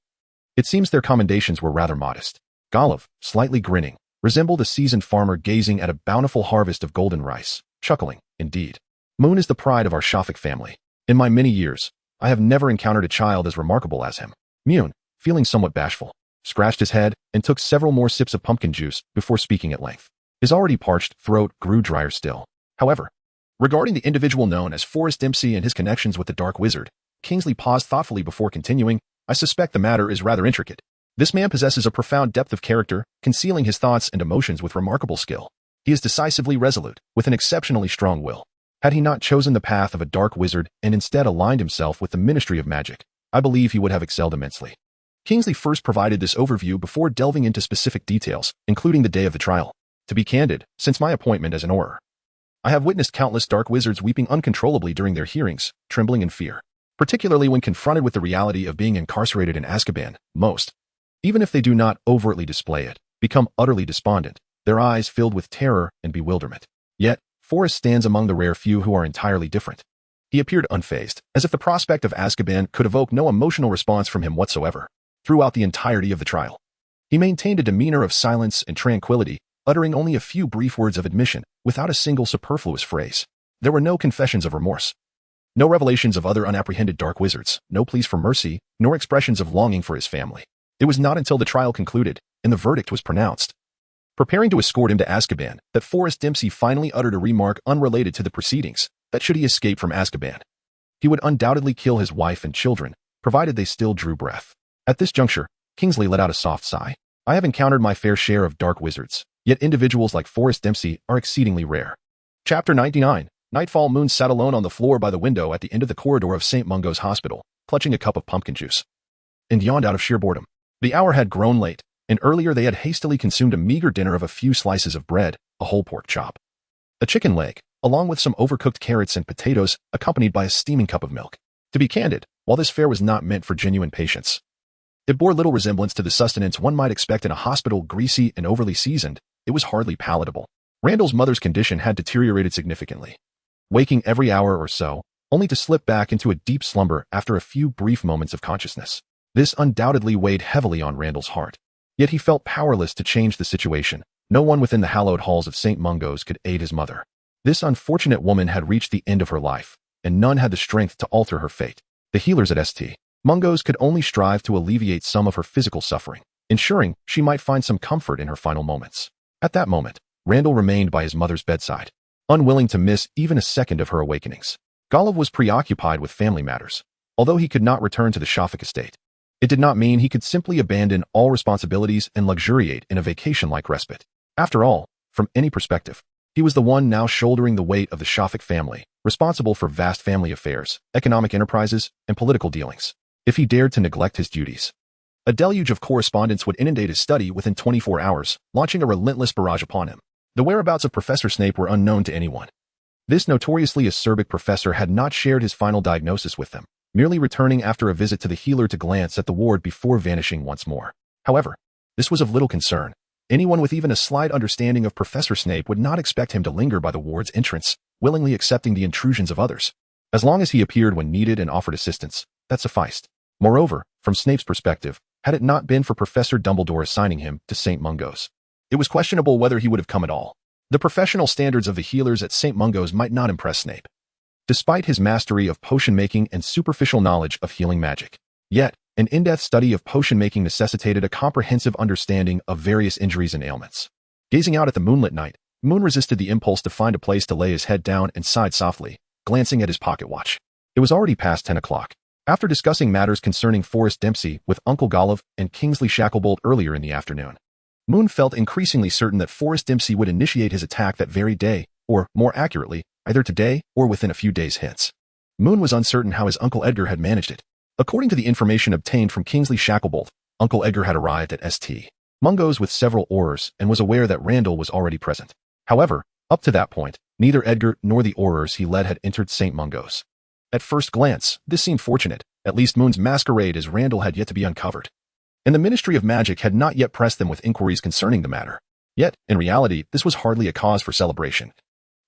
it seems their commendations were rather modest. Golov, slightly grinning, resembled a seasoned farmer gazing at a bountiful harvest of golden rice, chuckling, indeed. Moon is the pride of our Shafik family. In my many years, I have never encountered a child as remarkable as him. Moon, feeling somewhat bashful, scratched his head and took several more sips of pumpkin juice before speaking at length. His already parched throat grew drier still. However, regarding the individual known as Forrest Dempsey and his connections with the Dark Wizard, Kingsley paused thoughtfully before continuing, I suspect the matter is rather intricate. This man possesses a profound depth of character, concealing his thoughts and emotions with remarkable skill. He is decisively resolute, with an exceptionally strong will. Had he not chosen the path of a dark wizard and instead aligned himself with the Ministry of Magic, I believe he would have excelled immensely. Kingsley first provided this overview before delving into specific details, including the day of the trial. To be candid, since my appointment as an Auror, I have witnessed countless dark wizards weeping uncontrollably during their hearings, trembling in fear, particularly when confronted with the reality of being incarcerated in Azkaban. Most, even if they do not overtly display it, become utterly despondent, their eyes filled with terror and bewilderment. Yet, Forrest stands among the rare few who are entirely different. He appeared unfazed, as if the prospect of Azkaban could evoke no emotional response from him whatsoever. Throughout the entirety of the trial, he maintained a demeanor of silence and tranquility, uttering only a few brief words of admission, without a single superfluous phrase. There were no confessions of remorse, no revelations of other unapprehended dark wizards, no pleas for mercy, nor expressions of longing for his family. It was not until the trial concluded, and the verdict was pronounced, preparing to escort him to Azkaban, that Forrest Dempsey finally uttered a remark unrelated to the proceedings, that should he escape from Azkaban, he would undoubtedly kill his wife and children, provided they still drew breath. At this juncture, Kingsley let out a soft sigh. I have encountered my fair share of dark wizards, yet individuals like Forrest Dempsey are exceedingly rare. Chapter 99. Nightfall. Moon sat alone on the floor by the window at the end of the corridor of St. Mungo's Hospital, clutching a cup of pumpkin juice, and yawned out of sheer boredom. The hour had grown late, and earlier they had hastily consumed a meager dinner of a few slices of bread, a whole pork chop, a chicken leg, along with some overcooked carrots and potatoes, accompanied by a steaming cup of milk. To be candid, while this fare was not meant for genuine patience, it bore little resemblance to the sustenance one might expect in a hospital. Greasy and overly seasoned, it was hardly palatable. Randall's mother's condition had deteriorated significantly, waking every hour or so, only to slip back into a deep slumber after a few brief moments of consciousness. This undoubtedly weighed heavily on Randall's heart. Yet he felt powerless to change the situation. No one within the hallowed halls of St. Mungo's could aid his mother. This unfortunate woman had reached the end of her life, and none had the strength to alter her fate. The healers at St. Mungo's could only strive to alleviate some of her physical suffering, ensuring she might find some comfort in her final moments. At that moment, Randall remained by his mother's bedside, unwilling to miss even a second of her awakenings. Golov was preoccupied with family matters. Although he could not return to the Shafik estate, it did not mean he could simply abandon all responsibilities and luxuriate in a vacation-like respite. After all, from any perspective, he was the one now shouldering the weight of the Shafik family, responsible for vast family affairs, economic enterprises, and political dealings. If he dared to neglect his duties, a deluge of correspondence would inundate his study within 24 hours, launching a relentless barrage upon him. The whereabouts of Professor Snape were unknown to anyone. This notoriously acerbic professor had not shared his final diagnosis with them, merely returning after a visit to the healer to glance at the ward before vanishing once more. However, this was of little concern. Anyone with even a slight understanding of Professor Snape would not expect him to linger by the ward's entrance, willingly accepting the intrusions of others. As long as he appeared when needed and offered assistance, that sufficed. Moreover, from Snape's perspective, had it not been for Professor Dumbledore assigning him to St. Mungo's, it was questionable whether he would have come at all. The professional standards of the healers at St. Mungo's might not impress Snape, despite his mastery of potion-making and superficial knowledge of healing magic. Yet, an in-depth study of potion-making necessitated a comprehensive understanding of various injuries and ailments. Gazing out at the moonlit night, Moon resisted the impulse to find a place to lay his head down and sighed softly, glancing at his pocket watch. It was already past 10 o'clock. After discussing matters concerning Forrest Dempsey with Uncle Golliv and Kingsley Shacklebolt earlier in the afternoon, Moon felt increasingly certain that Forrest Dempsey would initiate his attack that very day, or, more accurately, either today or within a few days hence. Moon was uncertain how his Uncle Edgar had managed it. According to the information obtained from Kingsley Shacklebolt, Uncle Edgar had arrived at St. Mungo's with several Aurors and was aware that Randall was already present. However, up to that point, neither Edgar nor the Aurors he led had entered St. Mungo's. At first glance, this seemed fortunate. At least Moon's masquerade as Randall had yet to be uncovered, and the Ministry of Magic had not yet pressed them with inquiries concerning the matter. Yet, in reality, this was hardly a cause for celebration.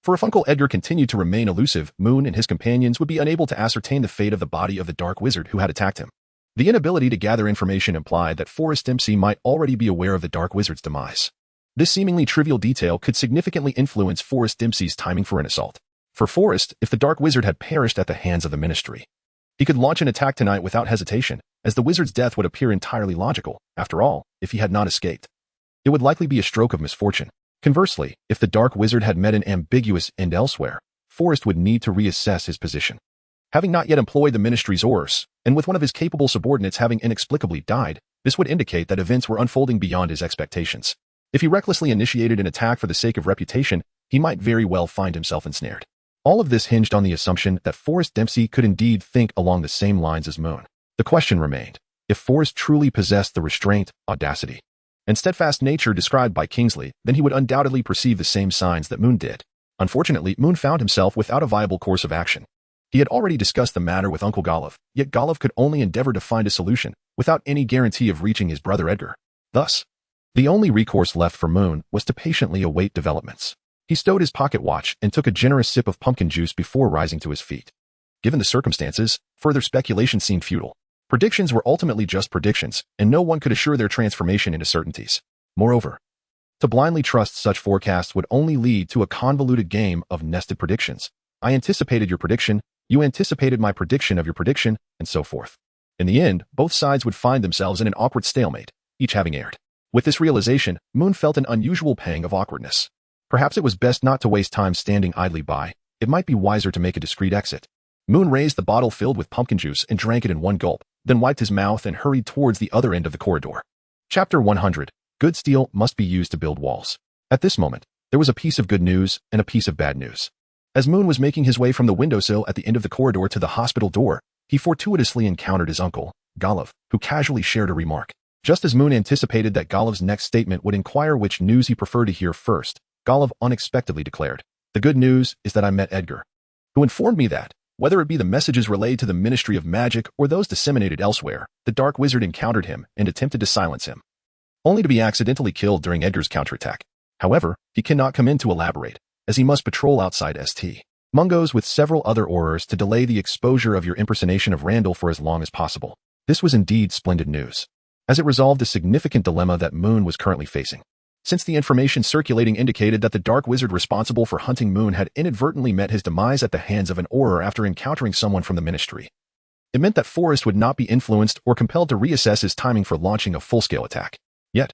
For if Uncle Edgar continued to remain elusive, Moon and his companions would be unable to ascertain the fate of the body of the Dark Wizard who had attacked him. The inability to gather information implied that Forrest Dempsey might already be aware of the Dark Wizard's demise. This seemingly trivial detail could significantly influence Forrest Dempsey's timing for an assault. For Forrest, if the Dark Wizard had perished at the hands of the Ministry, he could launch an attack tonight without hesitation, as the wizard's death would appear entirely logical. After all, if he had not escaped, it would likely be a stroke of misfortune. Conversely, if the Dark Wizard had met an ambiguous end elsewhere, Forrest would need to reassess his position. Having not yet employed the Ministry's Aurors, and with one of his capable subordinates having inexplicably died, this would indicate that events were unfolding beyond his expectations. If he recklessly initiated an attack for the sake of reputation, he might very well find himself ensnared. All of this hinged on the assumption that Forrest Dempsey could indeed think along the same lines as Moon. The question remained, if Forrest truly possessed the restraint, audacity, and steadfast nature described by Kingsley, then he would undoubtedly perceive the same signs that Moon did. Unfortunately, Moon found himself without a viable course of action. He had already discussed the matter with Uncle Golliv, yet Golliv could only endeavor to find a solution, without any guarantee of reaching his brother Edgar. Thus, the only recourse left for Moon was to patiently await developments. He stowed his pocket watch and took a generous sip of pumpkin juice before rising to his feet. Given the circumstances, further speculation seemed futile. Predictions were ultimately just predictions, and no one could assure their transformation into certainties. Moreover, to blindly trust such forecasts would only lead to a convoluted game of nested predictions. I anticipated your prediction, you anticipated my prediction of your prediction, and so forth. In the end, both sides would find themselves in an awkward stalemate, each having erred. With this realization, Moon felt an unusual pang of awkwardness. Perhaps it was best not to waste time standing idly by. It might be wiser to make a discreet exit. Moon raised the bottle filled with pumpkin juice and drank it in one gulp, then wiped his mouth and hurried towards the other end of the corridor. Chapter 100. Good steel must be used to build walls. At this moment, there was a piece of good news and a piece of bad news. As Moon was making his way from the windowsill at the end of the corridor to the hospital door, he fortuitously encountered his uncle, Golliv, who casually shared a remark. Just as Moon anticipated that Golliv's next statement would inquire which news he preferred to hear first, Golliv unexpectedly declared, "The good news is that I met Edgar, who informed me that, whether it be the messages relayed to the Ministry of Magic or those disseminated elsewhere, the Dark Wizard encountered him and attempted to silence him, only to be accidentally killed during Edgar's counterattack. However, he cannot come in to elaborate, as he must patrol outside St. Mungo's with several other Aurors to delay the exposure of your impersonation of Randall for as long as possible." This was indeed splendid news, as it resolved a significant dilemma that Moon was currently facing. Since the information circulating indicated that the Dark Wizard responsible for hunting Moon had inadvertently met his demise at the hands of an Auror after encountering someone from the Ministry, it meant that Forrest would not be influenced or compelled to reassess his timing for launching a full-scale attack. Yet,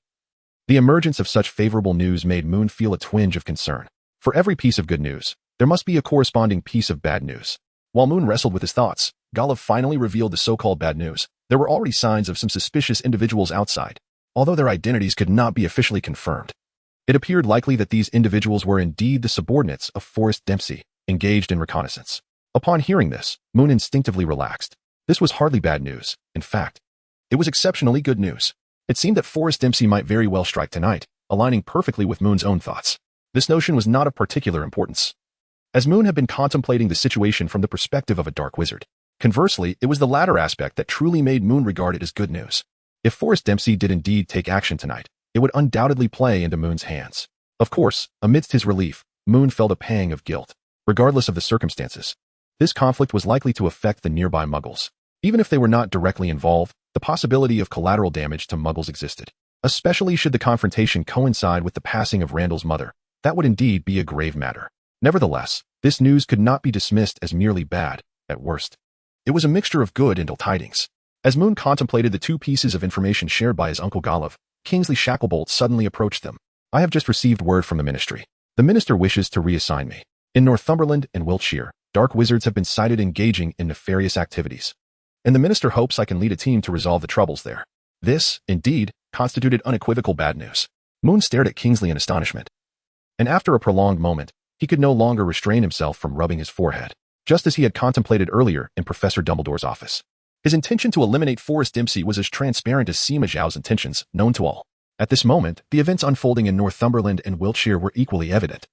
the emergence of such favorable news made Moon feel a twinge of concern. For every piece of good news, there must be a corresponding piece of bad news. While Moon wrestled with his thoughts, Golliv finally revealed the so-called bad news. There were already signs of some suspicious individuals outside, although their identities could not be officially confirmed. It appeared likely that these individuals were indeed the subordinates of Forrest Dempsey, engaged in reconnaissance. Upon hearing this, Moon instinctively relaxed. This was hardly bad news. In fact, it was exceptionally good news. It seemed that Forrest Dempsey might very well strike tonight, aligning perfectly with Moon's own thoughts. This notion was not of particular importance, as Moon had been contemplating the situation from the perspective of a Dark Wizard. Conversely, it was the latter aspect that truly made Moon regard it as good news. If Forrest Dempsey did indeed take action tonight, it would undoubtedly play into Moon's hands. Of course, amidst his relief, Moon felt a pang of guilt. Regardless of the circumstances, this conflict was likely to affect the nearby Muggles. Even if they were not directly involved, the possibility of collateral damage to Muggles existed. Especially should the confrontation coincide with the passing of Randall's mother. That would indeed be a grave matter. Nevertheless, this news could not be dismissed as merely bad, at worst. It was a mixture of good and ill tidings. As Moon contemplated the two pieces of information shared by his Uncle Golliv, Kingsley Shacklebolt suddenly approached them. "I have just received word from the Ministry. The Minister wishes to reassign me. In Northumberland and Wiltshire, dark wizards have been sighted engaging in nefarious activities. And the minister hopes I can lead a team to resolve the troubles there. This, indeed, constituted unequivocal bad news. Moon stared at Kingsley in astonishment. And after a prolonged moment, he could no longer restrain himself from rubbing his forehead, just as he had contemplated earlier in Professor Dumbledore's office. His intention to eliminate Forrest Dempsey was as transparent as Sima Zhao's intentions, known to all. At this moment, the events unfolding in Northumberland and Wiltshire were equally evident.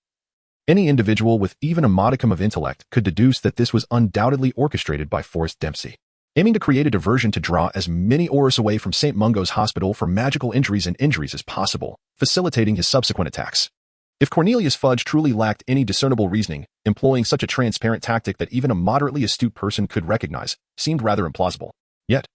Any individual with even a modicum of intellect could deduce that this was undoubtedly orchestrated by Forrest Dempsey, aiming to create a diversion to draw as many Aurors away from St. Mungo's hospital for magical injuries as possible, facilitating his subsequent attacks. If Cornelius Fudge truly lacked any discernible reasoning, employing such a transparent tactic that even a moderately astute person could recognize seemed rather implausible. Yet,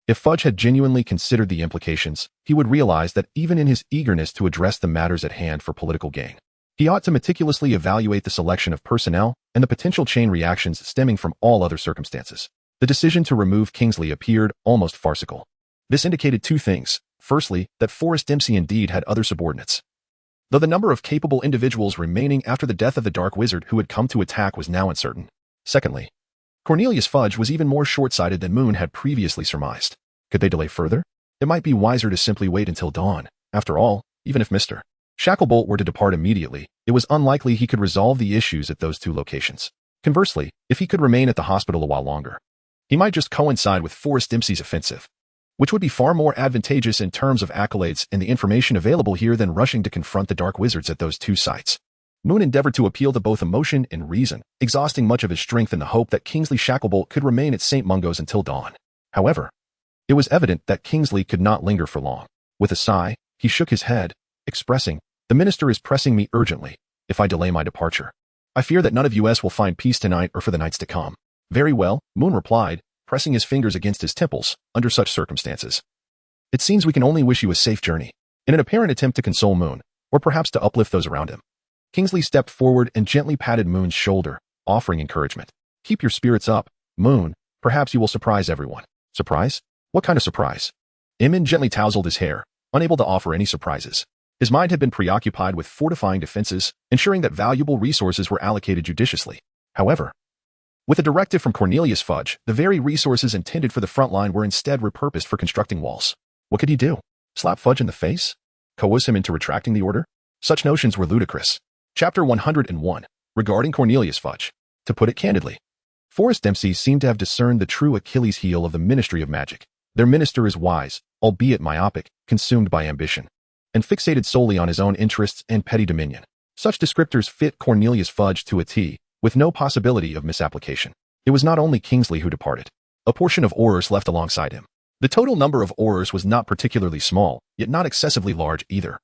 if Fudge had genuinely considered the implications, he would realize that even in his eagerness to address the matters at hand for political gain, he ought to meticulously evaluate the selection of personnel and the potential chain reactions stemming from all other circumstances. The decision to remove Kingsley appeared almost farcical. This indicated two things. Firstly, that Forrest Dempsey indeed had other subordinates, though the number of capable individuals remaining after the death of the Dark Wizard who had come to attack was now uncertain. Secondly, Cornelius Fudge was even more short-sighted than Moon had previously surmised. Could they delay further? It might be wiser to simply wait until dawn. After all, even if Mr. Shacklebolt were to depart immediately, it was unlikely he could resolve the issues at those two locations. Conversely, if he could remain at the hospital a while longer, he might just coincide with Forrest Dempsey's offensive, which would be far more advantageous in terms of accolades and the information available here than rushing to confront the Dark Wizards at those two sites. Moon endeavored to appeal to both emotion and reason, exhausting much of his strength in the hope that Kingsley Shacklebolt could remain at St. Mungo's until dawn. However, it was evident that Kingsley could not linger for long. With a sigh, he shook his head, expressing, "The minister is pressing me urgently. If I delay my departure, I fear that none of us will find peace tonight or for the nights to come." "Very well," Moon replied, pressing his fingers against his temples. "Under such circumstances, it seems we can only wish you a safe journey." In an apparent attempt to console Moon, or perhaps to uplift those around him, Kingsley stepped forward and gently patted Moon's shoulder, offering encouragement. "Keep your spirits up, Moon. Perhaps you will surprise everyone." "Surprise? What kind of surprise?" Emin gently tousled his hair, unable to offer any surprises. His mind had been preoccupied with fortifying defenses, ensuring that valuable resources were allocated judiciously. However, with a directive from Cornelius Fudge, the very resources intended for the front line were instead repurposed for constructing walls. What could he do? Slap Fudge in the face? Coerce him into retracting the order? Such notions were ludicrous. Chapter 101, regarding Cornelius Fudge. To put it candidly, Forrest Dempsey seemed to have discerned the true Achilles heel of the Ministry of Magic. Their minister is wise, albeit myopic, consumed by ambition, and fixated solely on his own interests and petty dominion. Such descriptors fit Cornelius Fudge to a T, with no possibility of misapplication. It was not only Kingsley who departed. A portion of Aurors left alongside him. The total number of Aurors was not particularly small, yet not excessively large either.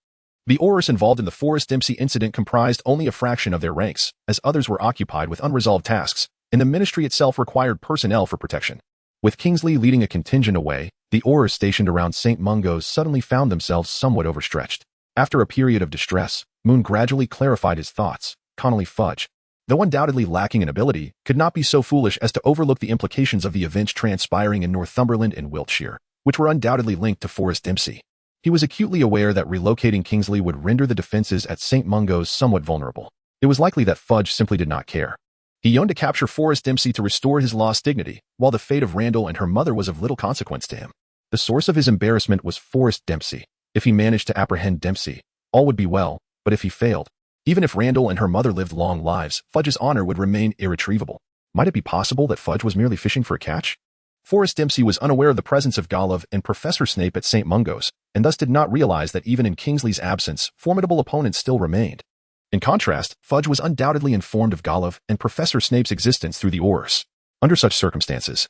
The Aurors involved in the Forrest Dempsey incident comprised only a fraction of their ranks, as others were occupied with unresolved tasks, and the ministry itself required personnel for protection. With Kingsley leading a contingent away, the Aurors stationed around St. Mungo's suddenly found themselves somewhat overstretched. After a period of distress, Moon gradually clarified his thoughts. Connolly Fudge, though undoubtedly lacking in ability, could not be so foolish as to overlook the implications of the events transpiring in Northumberland and Wiltshire, which were undoubtedly linked to Forrest Dempsey. He was acutely aware that relocating Kingsley would render the defenses at St. Mungo's somewhat vulnerable. It was likely that Fudge simply did not care. He yearned to capture Forrest Dempsey to restore his lost dignity, while the fate of Randall and her mother was of little consequence to him. The source of his embarrassment was Forrest Dempsey. If he managed to apprehend Dempsey, all would be well, but if he failed, even if Randall and her mother lived long lives, Fudge's honor would remain irretrievable. Might it be possible that Fudge was merely fishing for a catch? Forrest Dempsey was unaware of the presence of Golov and Professor Snape at St. Mungo's, and thus did not realize that even in Kingsley's absence, formidable opponents still remained. In contrast, Fudge was undoubtedly informed of Golov and Professor Snape's existence through the Aurors. Under such circumstances,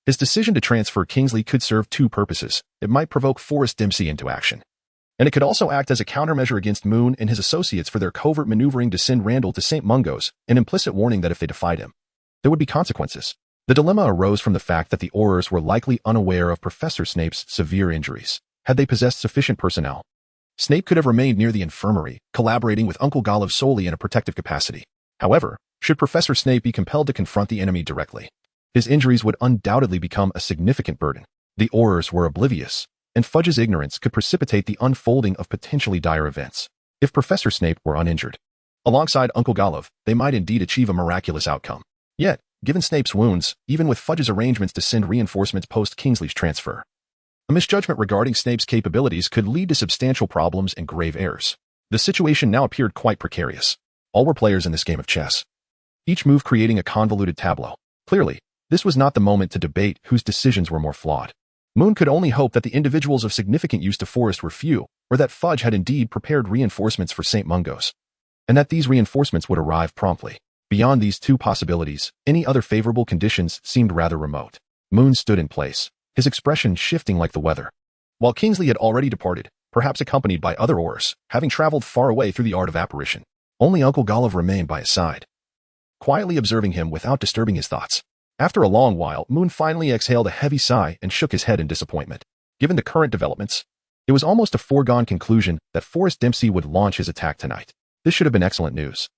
his decision to transfer Kingsley could serve two purposes. It might provoke Forrest Dempsey into action, and it could also act as a countermeasure against Moon and his associates for their covert maneuvering to send Randall to St. Mungo's, an implicit warning that if they defied him, there would be consequences. The dilemma arose from the fact that the Aurors were likely unaware of Professor Snape's severe injuries. Had they possessed sufficient personnel, Snape could have remained near the infirmary, collaborating with Uncle Golov solely in a protective capacity. However, should Professor Snape be compelled to confront the enemy directly, his injuries would undoubtedly become a significant burden. The Aurors were oblivious, and Fudge's ignorance could precipitate the unfolding of potentially dire events. If Professor Snape were uninjured, alongside Uncle Golov, they might indeed achieve a miraculous outcome. Yet, given Snape's wounds, even with Fudge's arrangements to send reinforcements post-Kingsley's transfer, a misjudgment regarding Snape's capabilities could lead to substantial problems and grave errors. The situation now appeared quite precarious. All were players in this game of chess, each move creating a convoluted tableau. Clearly, this was not the moment to debate whose decisions were more flawed. Moon could only hope that the individuals of significant use to Forest were few, or that Fudge had indeed prepared reinforcements for St. Mungo's, and that these reinforcements would arrive promptly. Beyond these two possibilities, any other favorable conditions seemed rather remote. Moon stood in place, his expression shifting like the weather. While Kingsley had already departed, perhaps accompanied by other Aurors, having traveled far away through the art of apparition, only Uncle Golov remained by his side, quietly observing him without disturbing his thoughts. After a long while, Moon finally exhaled a heavy sigh and shook his head in disappointment. Given the current developments, it was almost a foregone conclusion that Forrest Dempsey would launch his attack tonight. This should have been excellent news.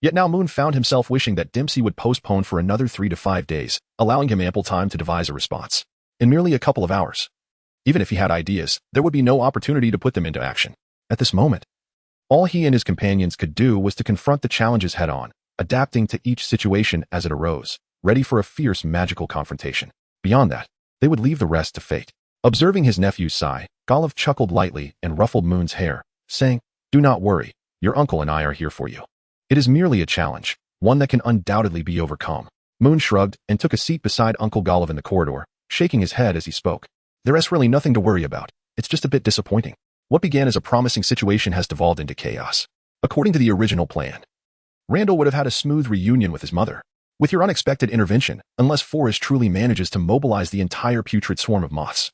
Yet now Moon found himself wishing that Dempsey would postpone for another 3 to 5 days, allowing him ample time to devise a response. In merely a couple of hours, even if he had ideas, there would be no opportunity to put them into action. At this moment, all he and his companions could do was to confront the challenges head-on, adapting to each situation as it arose, ready for a fierce magical confrontation. Beyond that, they would leave the rest to fate. Observing his nephew's sigh, Golov chuckled lightly and ruffled Moon's hair, saying, "Do not worry, your uncle and I are here for you. It is merely a challenge, one that can undoubtedly be overcome." Moon shrugged and took a seat beside Uncle Golov in the corridor, shaking his head as he spoke. "There is really nothing to worry about. It's just a bit disappointing. What began as a promising situation has devolved into chaos. According to the original plan, Randall would have had a smooth reunion with his mother. With your unexpected intervention, unless Forrest truly manages to mobilize the entire putrid swarm of moths,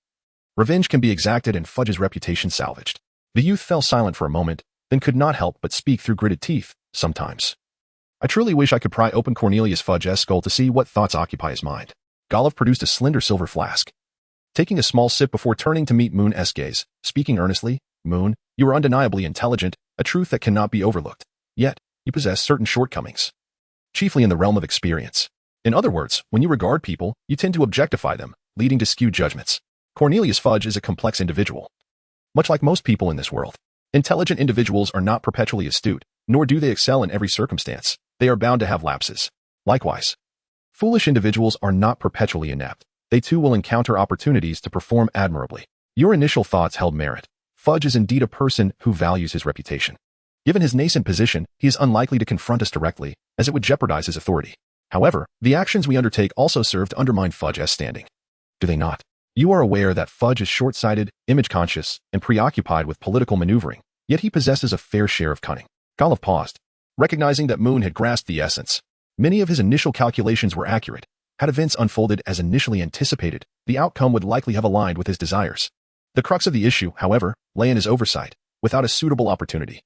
revenge can be exacted and Fudge's reputation salvaged." The youth fell silent for a moment, then could not help but speak through gritted teeth. "Sometimes I truly wish I could pry open Cornelius Fudge's skull to see what thoughts occupy his mind." Golov produced a slender silver flask, taking a small sip before turning to meet Moon's gaze, speaking earnestly. "Moon, you are undeniably intelligent, a truth that cannot be overlooked. Yet, you possess certain shortcomings, chiefly in the realm of experience. In other words, when you regard people, you tend to objectify them, leading to skewed judgments. Cornelius Fudge is a complex individual. Much like most people in this world, intelligent individuals are not perpetually astute, nor do they excel in every circumstance. They are bound to have lapses. Likewise, foolish individuals are not perpetually inept. They too will encounter opportunities to perform admirably. Your initial thoughts held merit. Fudge is indeed a person who values his reputation. Given his nascent position, he is unlikely to confront us directly, as it would jeopardize his authority. However, the actions we undertake also serve to undermine Fudge's standing. Do they not? You are aware that Fudge is short-sighted, image-conscious, and preoccupied with political maneuvering, yet he possesses a fair share of cunning. Golov paused, recognizing that Moon had grasped the essence. Many of his initial calculations were accurate. Had events unfolded as initially anticipated, the outcome would likely have aligned with his desires. The crux of the issue, however, lay in his oversight. Without a suitable opportunity,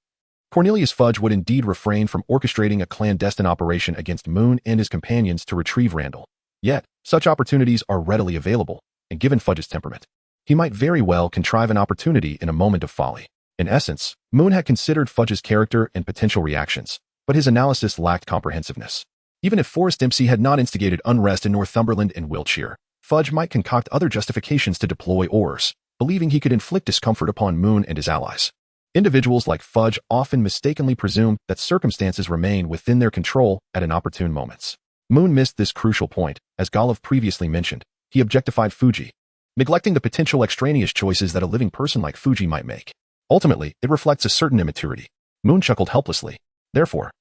Cornelius Fudge would indeed refrain from orchestrating a clandestine operation against Moon and his companions to retrieve Randall. Yet, such opportunities are readily available, and given Fudge's temperament, he might very well contrive an opportunity in a moment of folly. In essence, Moon had considered Fudge's character and potential reactions, but his analysis lacked comprehensiveness. Even if Forrest Dempsey had not instigated unrest in Northumberland and Wiltshire, Fudge might concoct other justifications to deploy Aurors, believing he could inflict discomfort upon Moon and his allies. Individuals like Fudge often mistakenly presume that circumstances remain within their control at inopportune moments. Moon missed this crucial point. As Golov previously mentioned, he objectified Fuji, neglecting the potential extraneous choices that a living person like Fuji might make. Ultimately, it reflects a certain immaturity. Moon chuckled helplessly. "Therefore,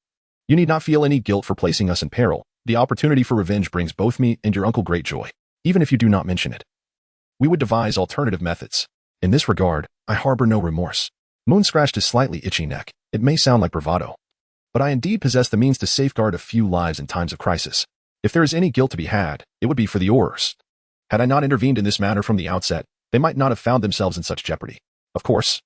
you need not feel any guilt for placing us in peril. The opportunity for revenge brings both me and your uncle great joy. Even if you do not mention it, we would devise alternative methods. In this regard, I harbor no remorse." Moon scratched his slightly itchy neck. "It may sound like bravado, but I indeed possess the means to safeguard a few lives in times of crisis. If there is any guilt to be had, it would be for the Aurors. Had I not intervened in this matter from the outset, they might not have found themselves in such jeopardy. Of course,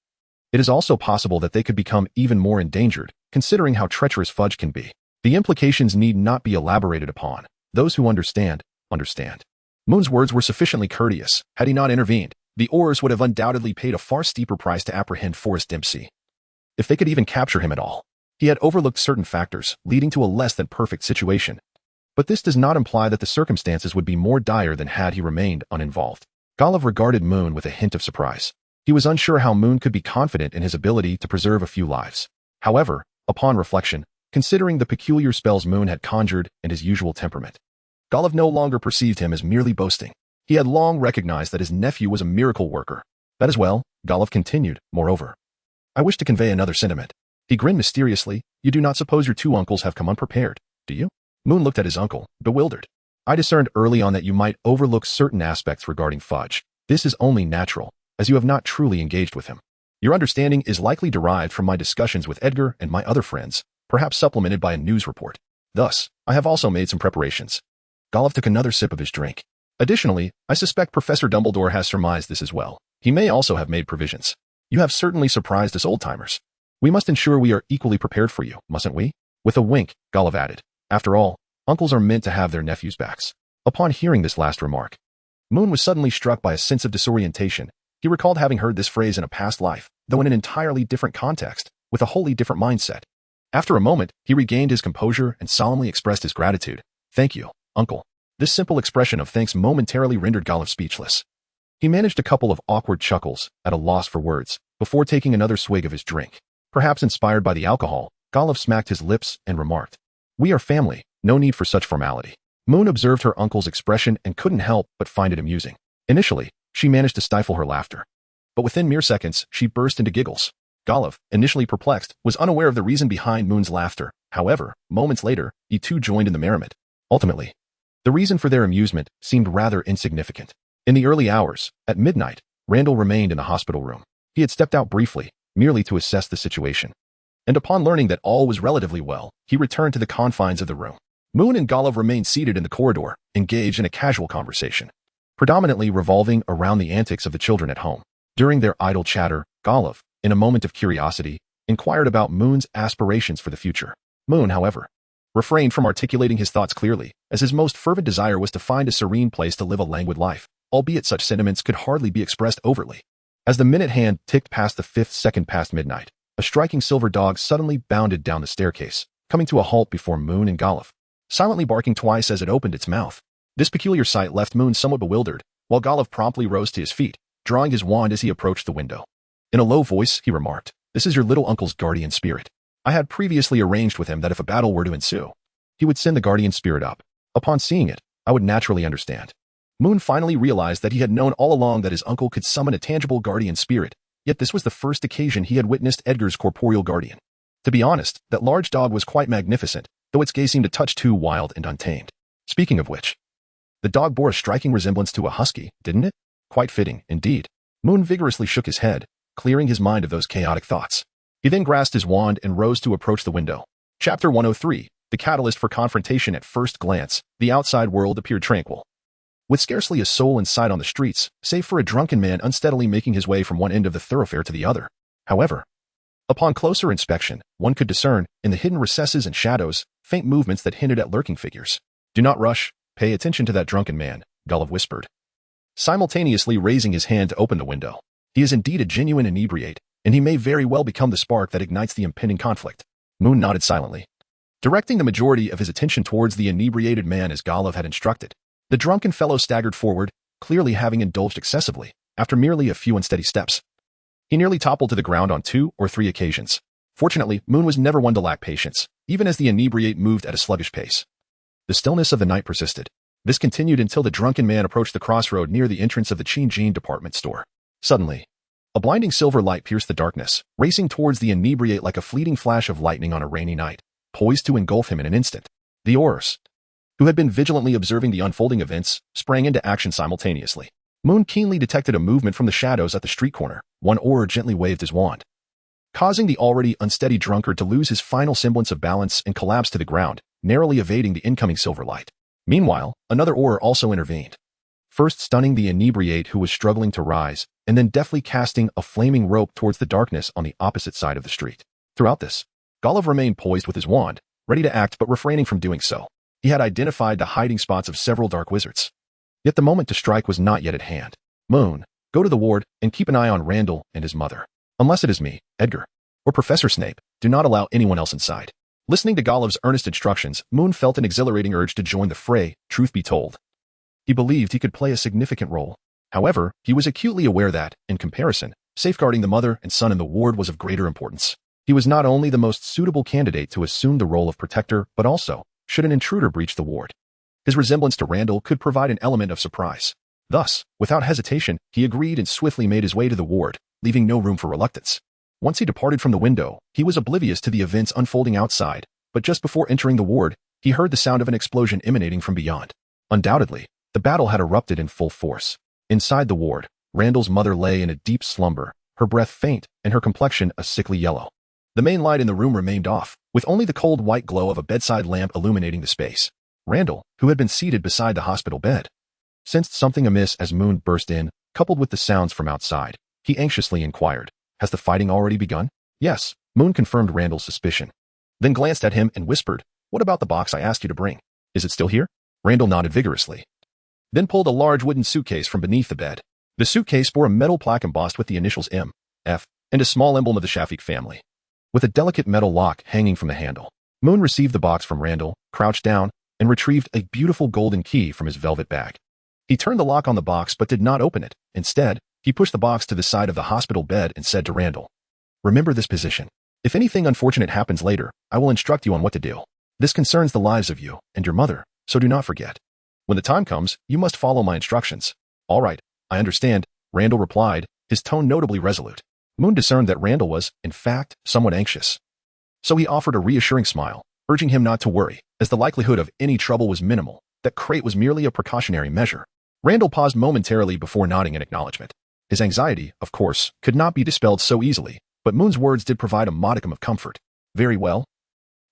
it is also possible that they could become even more endangered, considering how treacherous Fudge can be. The implications need not be elaborated upon. Those who understand, understand." Moon's words were sufficiently courteous. Had he not intervened, the Aurors would have undoubtedly paid a far steeper price to apprehend Forrest Dempsey, if they could even capture him at all. He had overlooked certain factors, leading to a less than perfect situation. But this does not imply that the circumstances would be more dire than had he remained uninvolved. Golov regarded Moon with a hint of surprise. He was unsure how Moon could be confident in his ability to preserve a few lives. However, upon reflection, considering the peculiar spells Moon had conjured and his usual temperament. Golov no longer perceived him as merely boasting. He had long recognized that his nephew was a miracle worker. That as well, Golov continued, moreover. I wish to convey another sentiment. He grinned mysteriously. You do not suppose your two uncles have come unprepared, do you? Moon looked at his uncle, bewildered. I discerned early on that you might overlook certain aspects regarding Fudge. This is only natural, as you have not truly engaged with him. Your understanding is likely derived from my discussions with Edgar and my other friends, perhaps supplemented by a news report. Thus, I have also made some preparations. Golov took another sip of his drink. Additionally, I suspect Professor Dumbledore has surmised this as well. He may also have made provisions. You have certainly surprised us old-timers. We must ensure we are equally prepared for you, mustn't we? With a wink, Golov added. After all, uncles are meant to have their nephews' backs. Upon hearing this last remark, Moon was suddenly struck by a sense of disorientation. He recalled having heard this phrase in a past life, though in an entirely different context, with a wholly different mindset. After a moment, he regained his composure and solemnly expressed his gratitude. Thank you, uncle. This simple expression of thanks momentarily rendered Golov speechless. He managed a couple of awkward chuckles, at a loss for words, before taking another swig of his drink. Perhaps inspired by the alcohol, Golov smacked his lips and remarked, We are family, no need for such formality. Moon observed her uncle's expression and couldn't help but find it amusing. Initially, she managed to stifle her laughter. But within mere seconds, she burst into giggles. Golov, initially perplexed, was unaware of the reason behind Moon's laughter. However, moments later, he too joined in the merriment. Ultimately, the reason for their amusement seemed rather insignificant. In the early hours, at midnight, Randall remained in the hospital room. He had stepped out briefly, merely to assess the situation. And upon learning that all was relatively well, he returned to the confines of the room. Moon and Golov remained seated in the corridor, engaged in a casual conversation, predominantly revolving around the antics of the children at home. During their idle chatter, Golov, in a moment of curiosity, inquired about Moon's aspirations for the future. Moon, however, refrained from articulating his thoughts clearly, as his most fervent desire was to find a serene place to live a languid life, albeit such sentiments could hardly be expressed overtly. As the minute hand ticked past the 5th second past midnight, a striking silver dog suddenly bounded down the staircase, coming to a halt before Moon and Golov, silently barking twice as it opened its mouth. This peculiar sight left Moon somewhat bewildered, while Golov promptly rose to his feet, drawing his wand as he approached the window. In a low voice, he remarked, This is your little uncle's guardian spirit. I had previously arranged with him that if a battle were to ensue, he would send the guardian spirit up. Upon seeing it, I would naturally understand. Moon finally realized that he had known all along that his uncle could summon a tangible guardian spirit, yet this was the first occasion he had witnessed Edgar's corporeal guardian. To be honest, that large dog was quite magnificent, though its gaze seemed a touch too wild and untamed. Speaking of which, the dog bore a striking resemblance to a husky, didn't it? Quite fitting, indeed. Moon vigorously shook his head, clearing his mind of those chaotic thoughts. He then grasped his wand and rose to approach the window. Chapter 103, The Catalyst for Confrontation. At first glance, the outside world appeared tranquil, with scarcely a soul in sight on the streets, save for a drunken man unsteadily making his way from one end of the thoroughfare to the other. However, upon closer inspection, one could discern, in the hidden recesses and shadows, faint movements that hinted at lurking figures. Do not rush. Pay attention to that drunken man, Golov whispered, simultaneously raising his hand to open the window. He is indeed a genuine inebriate, and he may very well become the spark that ignites the impending conflict. Moon nodded silently, directing the majority of his attention towards the inebriated man as Golov had instructed. The drunken fellow staggered forward, clearly having indulged excessively, after merely a few unsteady steps. He nearly toppled to the ground on 2 or 3 occasions. Fortunately, Moon was never one to lack patience, even as the inebriate moved at a sluggish pace. The stillness of the night persisted. This continued until the drunken man approached the crossroad near the entrance of the Jean department store. Suddenly, a blinding silver light pierced the darkness, racing towards the inebriate like a fleeting flash of lightning on a rainy night, poised to engulf him in an instant. The Aurors, who had been vigilantly observing the unfolding events, sprang into action simultaneously. Moon keenly detected a movement from the shadows at the street corner. One Auror gently waved his wand, causing the already unsteady drunkard to lose his final semblance of balance and collapse to the ground, narrowly evading the incoming silver light. Meanwhile, another Auror also intervened, first stunning the inebriate who was struggling to rise, and then deftly casting a flaming rope towards the darkness on the opposite side of the street. Throughout this, Golov remained poised with his wand, ready to act but refraining from doing so. He had identified the hiding spots of several dark wizards. Yet the moment to strike was not yet at hand. Moon, go to the ward and keep an eye on Randall and his mother. Unless it is me, Edgar, or Professor Snape, do not allow anyone else inside. Listening to Golov's earnest instructions, Moon felt an exhilarating urge to join the fray. Truth be told, he believed he could play a significant role. However, he was acutely aware that, in comparison, safeguarding the mother and son in the ward was of greater importance. He was not only the most suitable candidate to assume the role of protector, but also, should an intruder breach the ward, his resemblance to Randall could provide an element of surprise. Thus, without hesitation, he agreed and swiftly made his way to the ward, leaving no room for reluctance. Once he departed from the window, he was oblivious to the events unfolding outside, but just before entering the ward, he heard the sound of an explosion emanating from beyond. Undoubtedly, the battle had erupted in full force. Inside the ward, Randall's mother lay in a deep slumber, her breath faint and her complexion a sickly yellow. The main light in the room remained off, with only the cold white glow of a bedside lamp illuminating the space. Randall, who had been seated beside the hospital bed, sensed something amiss as Moon burst in, coupled with the sounds from outside. He anxiously inquired, "Has the fighting already begun?" "Yes," Moon confirmed Randall's suspicion, then glanced at him and whispered, "What about the box I asked you to bring? Is it still here?" Randall nodded vigorously, then pulled a large wooden suitcase from beneath the bed. The suitcase bore a metal plaque embossed with the initials M, F, and a small emblem of the Shafik family, with a delicate metal lock hanging from the handle. Moon received the box from Randall, crouched down, and retrieved a beautiful golden key from his velvet bag. He turned the lock on the box but did not open it. Instead, he pushed the box to the side of the hospital bed and said to Randall, "Remember this position. If anything unfortunate happens later, I will instruct you on what to do. This concerns the lives of you and your mother, so do not forget. When the time comes, you must follow my instructions." "All right, I understand," Randall replied, his tone notably resolute. Moon discerned that Randall was, in fact, somewhat anxious. So he offered a reassuring smile, urging him not to worry, as the likelihood of any trouble was minimal, that crate was merely a precautionary measure. Randall paused momentarily before nodding in acknowledgement. His anxiety, of course, could not be dispelled so easily, but Moon's words did provide a modicum of comfort. "Very well.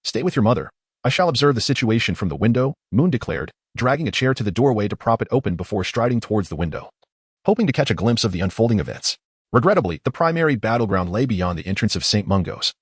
Stay with your mother. I shall observe the situation from the window," Moon declared, dragging a chair to the doorway to prop it open before striding towards the window, hoping to catch a glimpse of the unfolding events. Regrettably, the primary battleground lay beyond the entrance of St. Mungo's,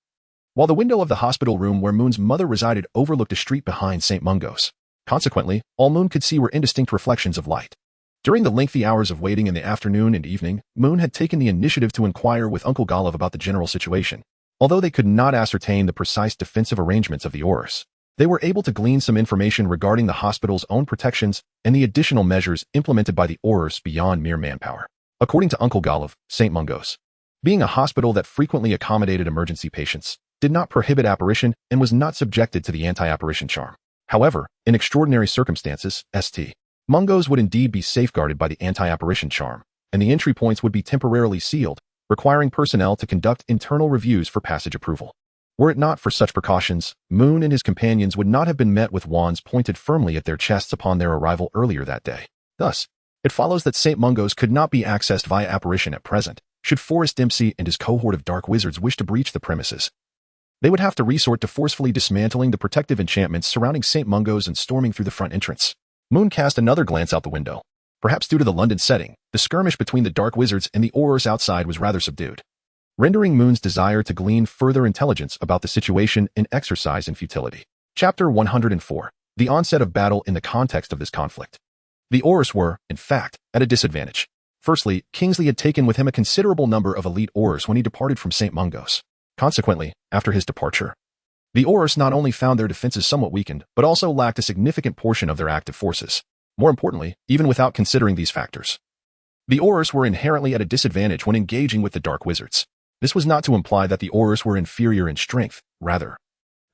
while the window of the hospital room where Moon's mother resided overlooked a street behind St. Mungo's. Consequently, all Moon could see were indistinct reflections of light. During the lengthy hours of waiting in the afternoon and evening, Moon had taken the initiative to inquire with Uncle Golov about the general situation. Although they could not ascertain the precise defensive arrangements of the Aurors, they were able to glean some information regarding the hospital's own protections and the additional measures implemented by the Aurors beyond mere manpower. According to Uncle Golov, St. Mungo's, being a hospital that frequently accommodated emergency patients, did not prohibit apparition and was not subjected to the anti-apparition charm. However, in extraordinary circumstances, St. Mungo's would indeed be safeguarded by the anti-apparition charm, and the entry points would be temporarily sealed, requiring personnel to conduct internal reviews for passage approval. Were it not for such precautions, Moon and his companions would not have been met with wands pointed firmly at their chests upon their arrival earlier that day. Thus, it follows that St. Mungo's could not be accessed via apparition at present, should Forrest Dempsey and his cohort of dark wizards wish to breach the premises. They would have to resort to forcefully dismantling the protective enchantments surrounding St. Mungo's and storming through the front entrance. Moon cast another glance out the window. Perhaps due to the London setting, the skirmish between the dark wizards and the Aurors outside was rather subdued, rendering Moon's desire to glean further intelligence about the situation an exercise in futility. Chapter 104. The onset of battle in the context of this conflict. The Aurors were, in fact, at a disadvantage. Firstly, Kingsley had taken with him a considerable number of elite Aurors when he departed from St. Mungo's. Consequently, after his departure, the Aurors not only found their defenses somewhat weakened, but also lacked a significant portion of their active forces. More importantly, even without considering these factors, the Aurors were inherently at a disadvantage when engaging with the dark wizards. This was not to imply that the Aurors were inferior in strength, rather,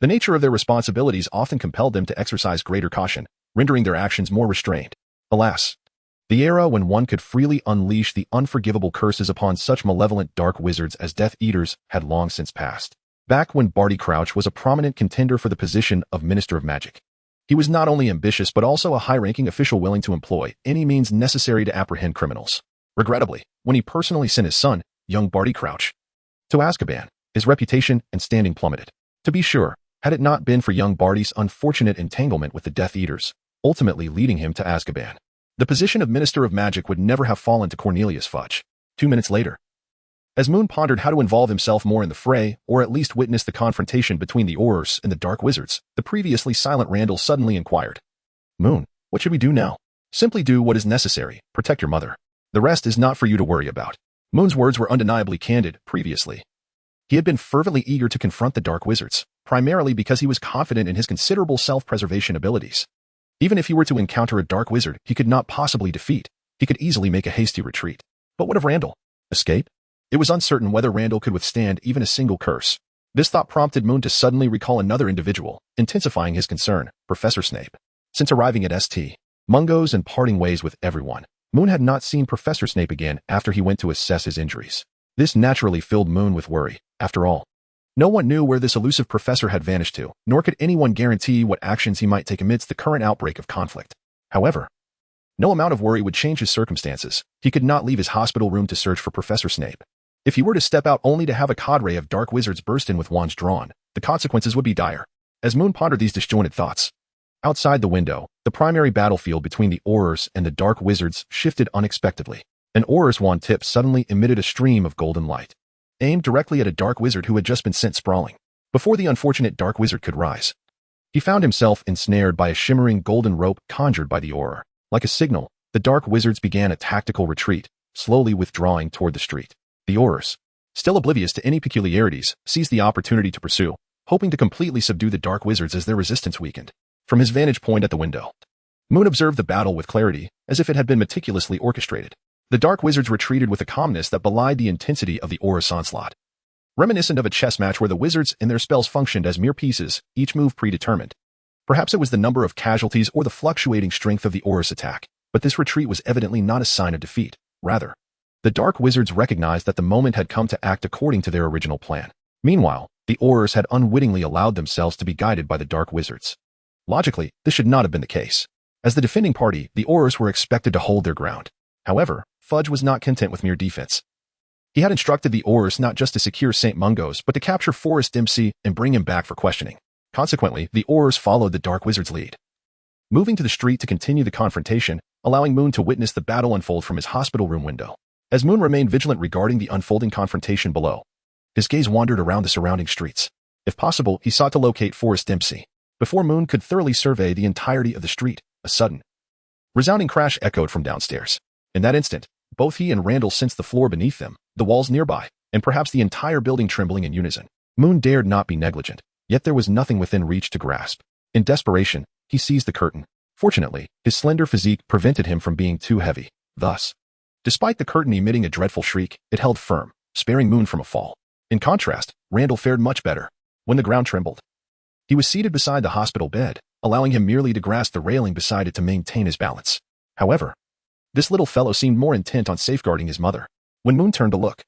the nature of their responsibilities often compelled them to exercise greater caution, rendering their actions more restrained. Alas, the era when one could freely unleash the unforgivable curses upon such malevolent dark wizards as Death Eaters had long since passed. Back when Barty Crouch was a prominent contender for the position of Minister of Magic, he was not only ambitious but also a high-ranking official willing to employ any means necessary to apprehend criminals. Regrettably, when he personally sent his son, young Barty Crouch, to Azkaban, his reputation and standing plummeted. To be sure, had it not been for young Barty's unfortunate entanglement with the Death Eaters, ultimately leading him to Azkaban, the position of Minister of Magic would never have fallen to Cornelius Fudge. 2 minutes later, as Moon pondered how to involve himself more in the fray, or at least witness the confrontation between the Aurors and the Dark Wizards, the previously silent Randall suddenly inquired, "Moon, what should we do now?" "Simply do what is necessary, protect your mother. The rest is not for you to worry about." Moon's words were undeniably candid. Previously, he had been fervently eager to confront the Dark Wizards, primarily because he was confident in his considerable self-preservation abilities. Even if he were to encounter a Dark Wizard he could not possibly defeat, he could easily make a hasty retreat. But what of Randall? Escape? It was uncertain whether Randall could withstand even a single curse. This thought prompted Moon to suddenly recall another individual, intensifying his concern, Professor Snape. Since arriving at St. Mungo's and parting ways with everyone, Moon had not seen Professor Snape again after he went to assess his injuries. This naturally filled Moon with worry. After all, no one knew where this elusive professor had vanished to, nor could anyone guarantee what actions he might take amidst the current outbreak of conflict. However, no amount of worry would change his circumstances. He could not leave his hospital room to search for Professor Snape. If he were to step out only to have a cadre of dark wizards burst in with wands drawn, the consequences would be dire. As Moon pondered these disjointed thoughts, outside the window, the primary battlefield between the Aurors and the dark wizards shifted unexpectedly. An Auror's wand tip suddenly emitted a stream of golden light, aimed directly at a dark wizard who had just been sent sprawling. Before the unfortunate dark wizard could rise, he found himself ensnared by a shimmering golden rope conjured by the Auror. Like a signal, the dark wizards began a tactical retreat, slowly withdrawing toward the street. The Aurors, still oblivious to any peculiarities, seized the opportunity to pursue, hoping to completely subdue the dark wizards as their resistance weakened. From his vantage point at the window, Moon observed the battle with clarity, as if it had been meticulously orchestrated. The dark wizards retreated with a calmness that belied the intensity of the Auror's onslaught. Reminiscent of a chess match where the wizards and their spells functioned as mere pieces, each move predetermined. Perhaps it was the number of casualties or the fluctuating strength of the Auror's attack, but this retreat was evidently not a sign of defeat. Rather, the dark wizards recognized that the moment had come to act according to their original plan. Meanwhile, the Aurors had unwittingly allowed themselves to be guided by the dark wizards. Logically, this should not have been the case. As the defending party, the Aurors were expected to hold their ground. However, Fudge was not content with mere defense. He had instructed the Aurors not just to secure St. Mungo's, but to capture Forrest Dempsey and bring him back for questioning. Consequently, the Aurors followed the dark wizard's lead, moving to the street to continue the confrontation, allowing Moon to witness the battle unfold from his hospital room window. As Moon remained vigilant regarding the unfolding confrontation below, his gaze wandered around the surrounding streets. If possible, he sought to locate Forrest Dempsey. Before Moon could thoroughly survey the entirety of the street, a sudden, resounding crash echoed from downstairs. In that instant, both he and Randall sensed the floor beneath them, the walls nearby, and perhaps the entire building trembling in unison. Moon dared not be negligent, yet there was nothing within reach to grasp. In desperation, he seized the curtain. Fortunately, his slender physique prevented him from being too heavy. Thus, despite the curtain emitting a dreadful shriek, it held firm, sparing Moon from a fall. In contrast, Randall fared much better. When the ground trembled, he was seated beside the hospital bed, allowing him merely to grasp the railing beside it to maintain his balance. However, this little fellow seemed more intent on safeguarding his mother. When Moon turned to look,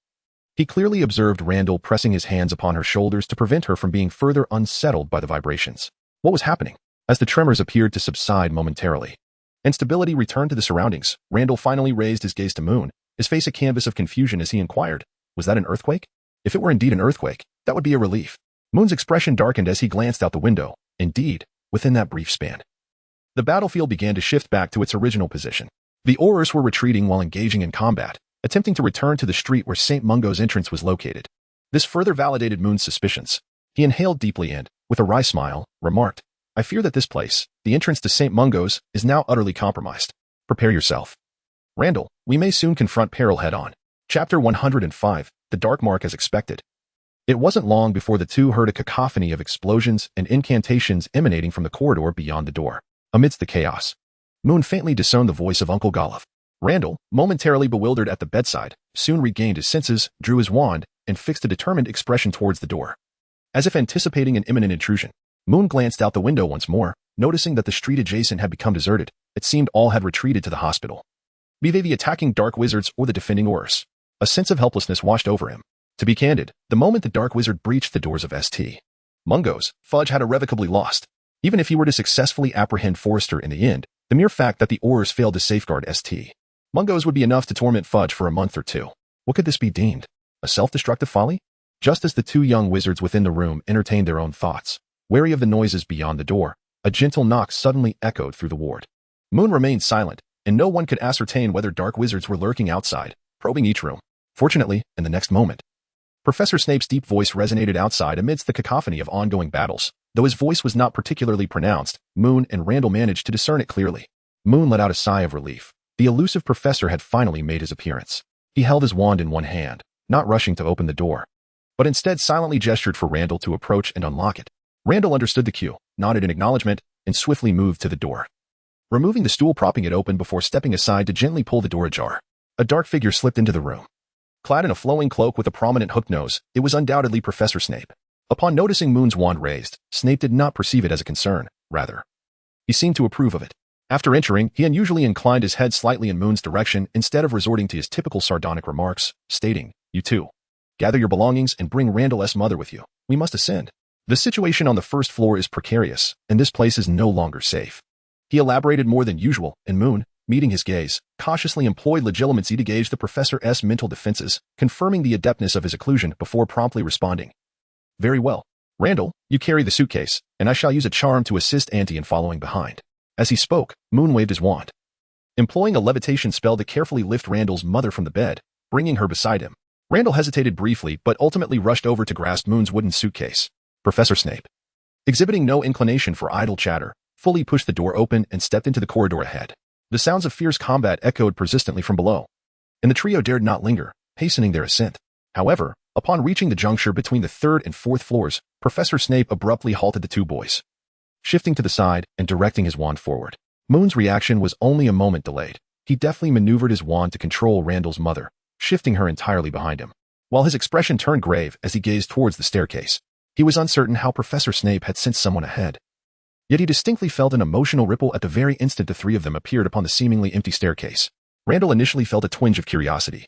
he clearly observed Randall pressing his hands upon her shoulders to prevent her from being further unsettled by the vibrations. What was happening? As the tremors appeared to subside momentarily, and stability returned to the surroundings, Randall finally raised his gaze to Moon, his face a canvas of confusion as he inquired, "Was that an earthquake?" If it were indeed an earthquake, that would be a relief. Moon's expression darkened as he glanced out the window. Indeed, within that brief span, the battlefield began to shift back to its original position. The Aurors were retreating while engaging in combat, attempting to return to the street where St. Mungo's entrance was located. This further validated Moon's suspicions. He inhaled deeply and, with a wry smile, remarked, "I fear that this place, the entrance to St. Mungo's, is now utterly compromised. Prepare yourself, Randall, we may soon confront peril head-on." Chapter 105, The Dark Mark as Expected. It wasn't long before the two heard a cacophony of explosions and incantations emanating from the corridor beyond the door. Amidst the chaos, Moon faintly discerned the voice of Uncle Golov. Randall, momentarily bewildered at the bedside, soon regained his senses, drew his wand, and fixed a determined expression towards the door. As if anticipating an imminent intrusion, Moon glanced out the window once more, noticing that the street adjacent had become deserted. It seemed all had retreated to the hospital, be they the attacking dark wizards or the defending Aurors. A sense of helplessness washed over him. To be candid, the moment the dark wizard breached the doors of St. Mungo's, Fudge had irrevocably lost. Even if he were to successfully apprehend Forrester in the end, the mere fact that the Aurors failed to safeguard St. Mungo's would be enough to torment Fudge for a month or two. What could this be deemed? A self-destructive folly? Just as the two young wizards within the room entertained their own thoughts, wary of the noises beyond the door, a gentle knock suddenly echoed through the ward. Moon remained silent, and no one could ascertain whether dark wizards were lurking outside, probing each room. Fortunately, in the next moment, Professor Snape's deep voice resonated outside amidst the cacophony of ongoing battles. Though his voice was not particularly pronounced, Moon and Randall managed to discern it clearly. Moon let out a sigh of relief. The elusive professor had finally made his appearance. He held his wand in one hand, not rushing to open the door, but instead silently gestured for Randall to approach and unlock it. Randall understood the cue, nodded in acknowledgement, and swiftly moved to the door, removing the stool propping it open before stepping aside to gently pull the door ajar. A dark figure slipped into the room. Clad in a flowing cloak with a prominent hooked nose, it was undoubtedly Professor Snape. Upon noticing Moon's wand raised, Snape did not perceive it as a concern. Rather, he seemed to approve of it. After entering, he unusually inclined his head slightly in Moon's direction instead of resorting to his typical sardonic remarks, stating, "You two, gather your belongings and bring Randall's mother with you. We must ascend. The situation on the first floor is precarious, and this place is no longer safe." He elaborated more than usual, and Moon, meeting his gaze, cautiously employed legilimency to gauge the professor's mental defenses, confirming the adeptness of his occlusion before promptly responding. "Very well. Randall, you carry the suitcase, and I shall use a charm to assist Auntie in following behind." As he spoke, Moon waved his wand, employing a levitation spell to carefully lift Randall's mother from the bed, bringing her beside him. Randall hesitated briefly but ultimately rushed over to grasp Moon's wooden suitcase. Professor Snape, exhibiting no inclination for idle chatter, fully pushed the door open and stepped into the corridor ahead. The sounds of fierce combat echoed persistently from below, and the trio dared not linger, hastening their ascent. However, upon reaching the juncture between the third and fourth floors, Professor Snape abruptly halted the two boys, shifting to the side and directing his wand forward. Moon's reaction was only a moment delayed. He deftly maneuvered his wand to control Randall's mother, shifting her entirely behind him. While his expression turned grave as he gazed towards the staircase, he was uncertain how Professor Snape had sent someone ahead. Yet he distinctly felt an emotional ripple at the very instant the three of them appeared upon the seemingly empty staircase. Randall initially felt a twinge of curiosity,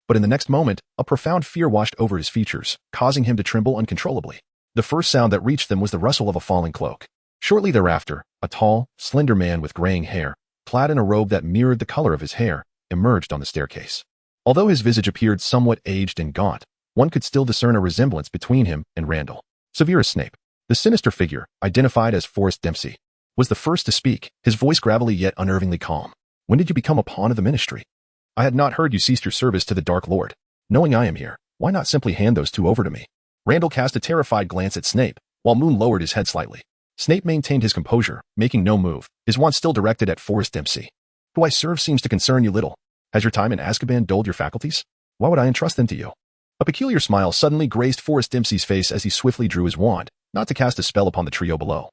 but in the next moment, a profound fear washed over his features, causing him to tremble uncontrollably. The first sound that reached them was the rustle of a falling cloak. Shortly thereafter, a tall, slender man with graying hair, clad in a robe that mirrored the color of his hair, emerged on the staircase. Although his visage appeared somewhat aged and gaunt, one could still discern a resemblance between him and Randall. Severus Snape, the sinister figure, identified as Forrest Dempsey, was the first to speak, his voice gravelly yet unnervingly calm. "When did you become a pawn of the ministry? I had not heard you ceased your service to the Dark Lord. Knowing I am here, why not simply hand those two over to me?" Randall cast a terrified glance at Snape, while Moon lowered his head slightly. Snape maintained his composure, making no move, his wand still directed at Forrest Dempsey. "Who I serve seems to concern you little. Has your time in Azkaban dulled your faculties? Why would I entrust them to you?" A peculiar smile suddenly graced Forrest Dempsey's face as he swiftly drew his wand, not to cast a spell upon the trio below,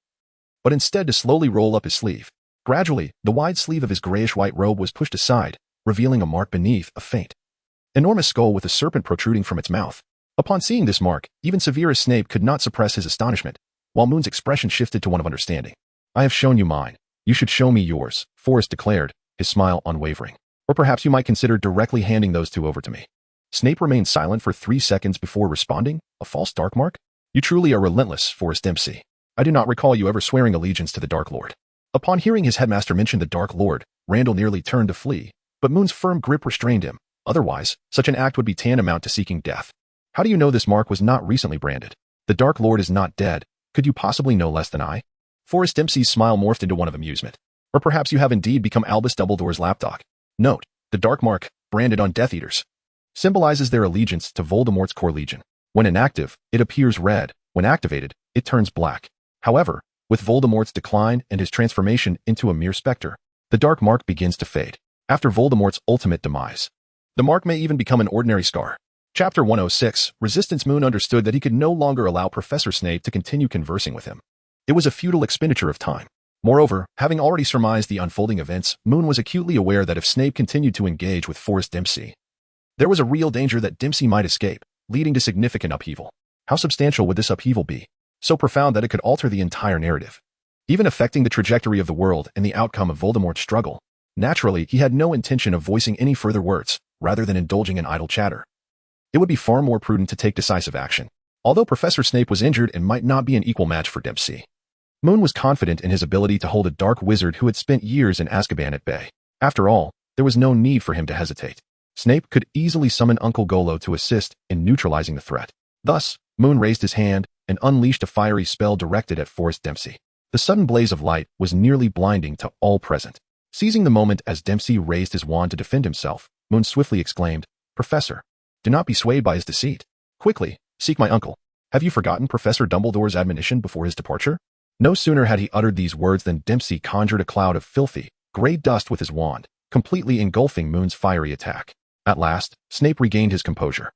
but instead to slowly roll up his sleeve. Gradually, the wide sleeve of his grayish-white robe was pushed aside, revealing a mark beneath, a faint, enormous skull with a serpent protruding from its mouth. Upon seeing this mark, even Severus Snape could not suppress his astonishment, while Moon's expression shifted to one of understanding. "I have shown you mine. You should show me yours," Forrest declared, his smile unwavering. "Or perhaps you might consider directly handing those two over to me." Snape remained silent for 3 seconds before responding. "A false dark mark? You truly are relentless, Forrest Dempsey. I do not recall you ever swearing allegiance to the Dark Lord." Upon hearing his headmaster mention the Dark Lord, Randall nearly turned to flee, but Moon's firm grip restrained him. Otherwise, such an act would be tantamount to seeking death. "How do you know this mark was not recently branded? The Dark Lord is not dead. Could you possibly know less than I?" Forrest Dempsey's smile morphed into one of amusement. "Or perhaps you have indeed become Albus Dumbledore's lapdog. Note, the dark mark, branded on Death Eaters, symbolizes their allegiance to Voldemort's core legion. When inactive, it appears red. When activated, it turns black. However, with Voldemort's decline and his transformation into a mere specter, the dark mark begins to fade. After Voldemort's ultimate demise, the mark may even become an ordinary scar." Chapter 106, Resistance. Moon understood that he could no longer allow Professor Snape to continue conversing with him. It was a futile expenditure of time. Moreover, having already surmised the unfolding events, Moon was acutely aware that if Snape continued to engage with Forrest Dempsey, there was a real danger that Dempsey might escape, leading to significant upheaval. How substantial would this upheaval be? So profound that it could alter the entire narrative, even affecting the trajectory of the world and the outcome of Voldemort's struggle. Naturally, he had no intention of voicing any further words, rather than indulging in idle chatter. It would be far more prudent to take decisive action. Although Professor Snape was injured and might not be an equal match for Dempsey, Moon was confident in his ability to hold a dark wizard who had spent years in Azkaban at bay. After all, there was no need for him to hesitate. Snape could easily summon Uncle Golo to assist in neutralizing the threat. Thus, Moon raised his hand and unleashed a fiery spell directed at Forrest Dempsey. The sudden blaze of light was nearly blinding to all present. Seizing the moment as Dempsey raised his wand to defend himself, Moon swiftly exclaimed, "Professor, do not be swayed by his deceit. Quickly, seek my uncle. Have you forgotten Professor Dumbledore's admonition before his departure?" No sooner had he uttered these words than Dempsey conjured a cloud of filthy, gray dust with his wand, completely engulfing Moon's fiery attack. At last, Snape regained his composure.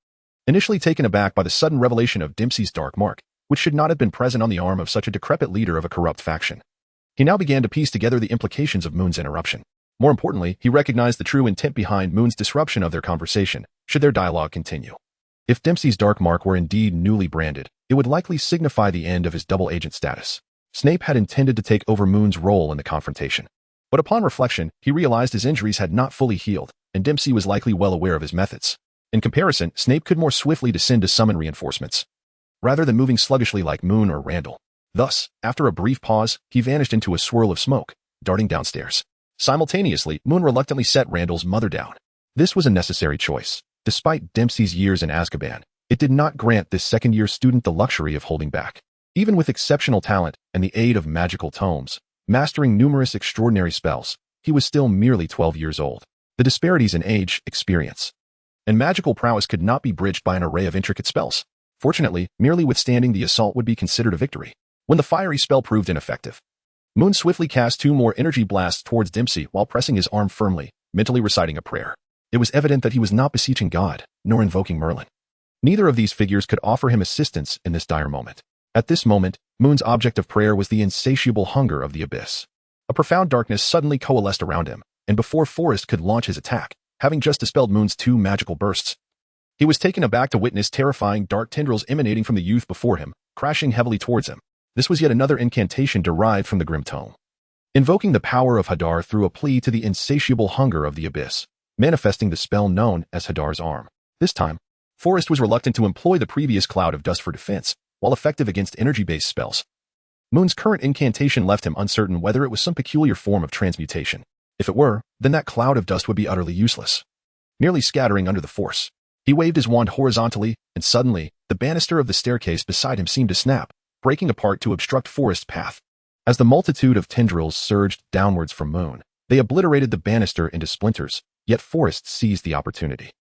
Initially taken aback by the sudden revelation of Dempsey's dark mark, which should not have been present on the arm of such a decrepit leader of a corrupt faction, he now began to piece together the implications of Moon's interruption. More importantly, he recognized the true intent behind Moon's disruption of their conversation, should their dialogue continue. If Dempsey's dark mark were indeed newly branded, it would likely signify the end of his double agent status. Snape had intended to take over Moon's role in the confrontation. But upon reflection, he realized his injuries had not fully healed, and Dempsey was likely well aware of his methods. In comparison, Snape could more swiftly descend to summon reinforcements, rather than moving sluggishly like Moon or Randall. Thus, after a brief pause, he vanished into a swirl of smoke, darting downstairs. Simultaneously, Moon reluctantly set Randall's mother down. This was a necessary choice. Despite Dempsey's years in Azkaban, it did not grant this second-year student the luxury of holding back. Even with exceptional talent and the aid of magical tomes, mastering numerous extraordinary spells, he was still merely 12 years old. The disparities in age, experience, and magical prowess could not be bridged by an array of intricate spells. Fortunately, merely withstanding the assault would be considered a victory. When the fiery spell proved ineffective, Moon swiftly cast 2 more energy blasts towards Dempsey while pressing his arm firmly, mentally reciting a prayer. It was evident that he was not beseeching God, nor invoking Merlin. Neither of these figures could offer him assistance in this dire moment. At this moment, Moon's object of prayer was the insatiable hunger of the abyss. A profound darkness suddenly coalesced around him, and before Forrest could launch his attack, having just dispelled Moon's 2 magical bursts, he was taken aback to witness terrifying dark tendrils emanating from the youth before him, crashing heavily towards him. This was yet another incantation derived from the Grim Tome, invoking the power of Hadar through a plea to the insatiable hunger of the abyss, manifesting the spell known as Hadar's Arm. This time, Forrest was reluctant to employ the previous cloud of dust for defense, while effective against energy-based spells. Moon's current incantation left him uncertain whether it was some peculiar form of transmutation. If it were, then that cloud of dust would be utterly useless, merely scattering under the force. He waved his wand horizontally, and suddenly, the banister of the staircase beside him seemed to snap, breaking apart to obstruct Forrest's path. As the multitude of tendrils surged downwards from Moon, they obliterated the banister into splinters, yet Forrest seized the opportunity.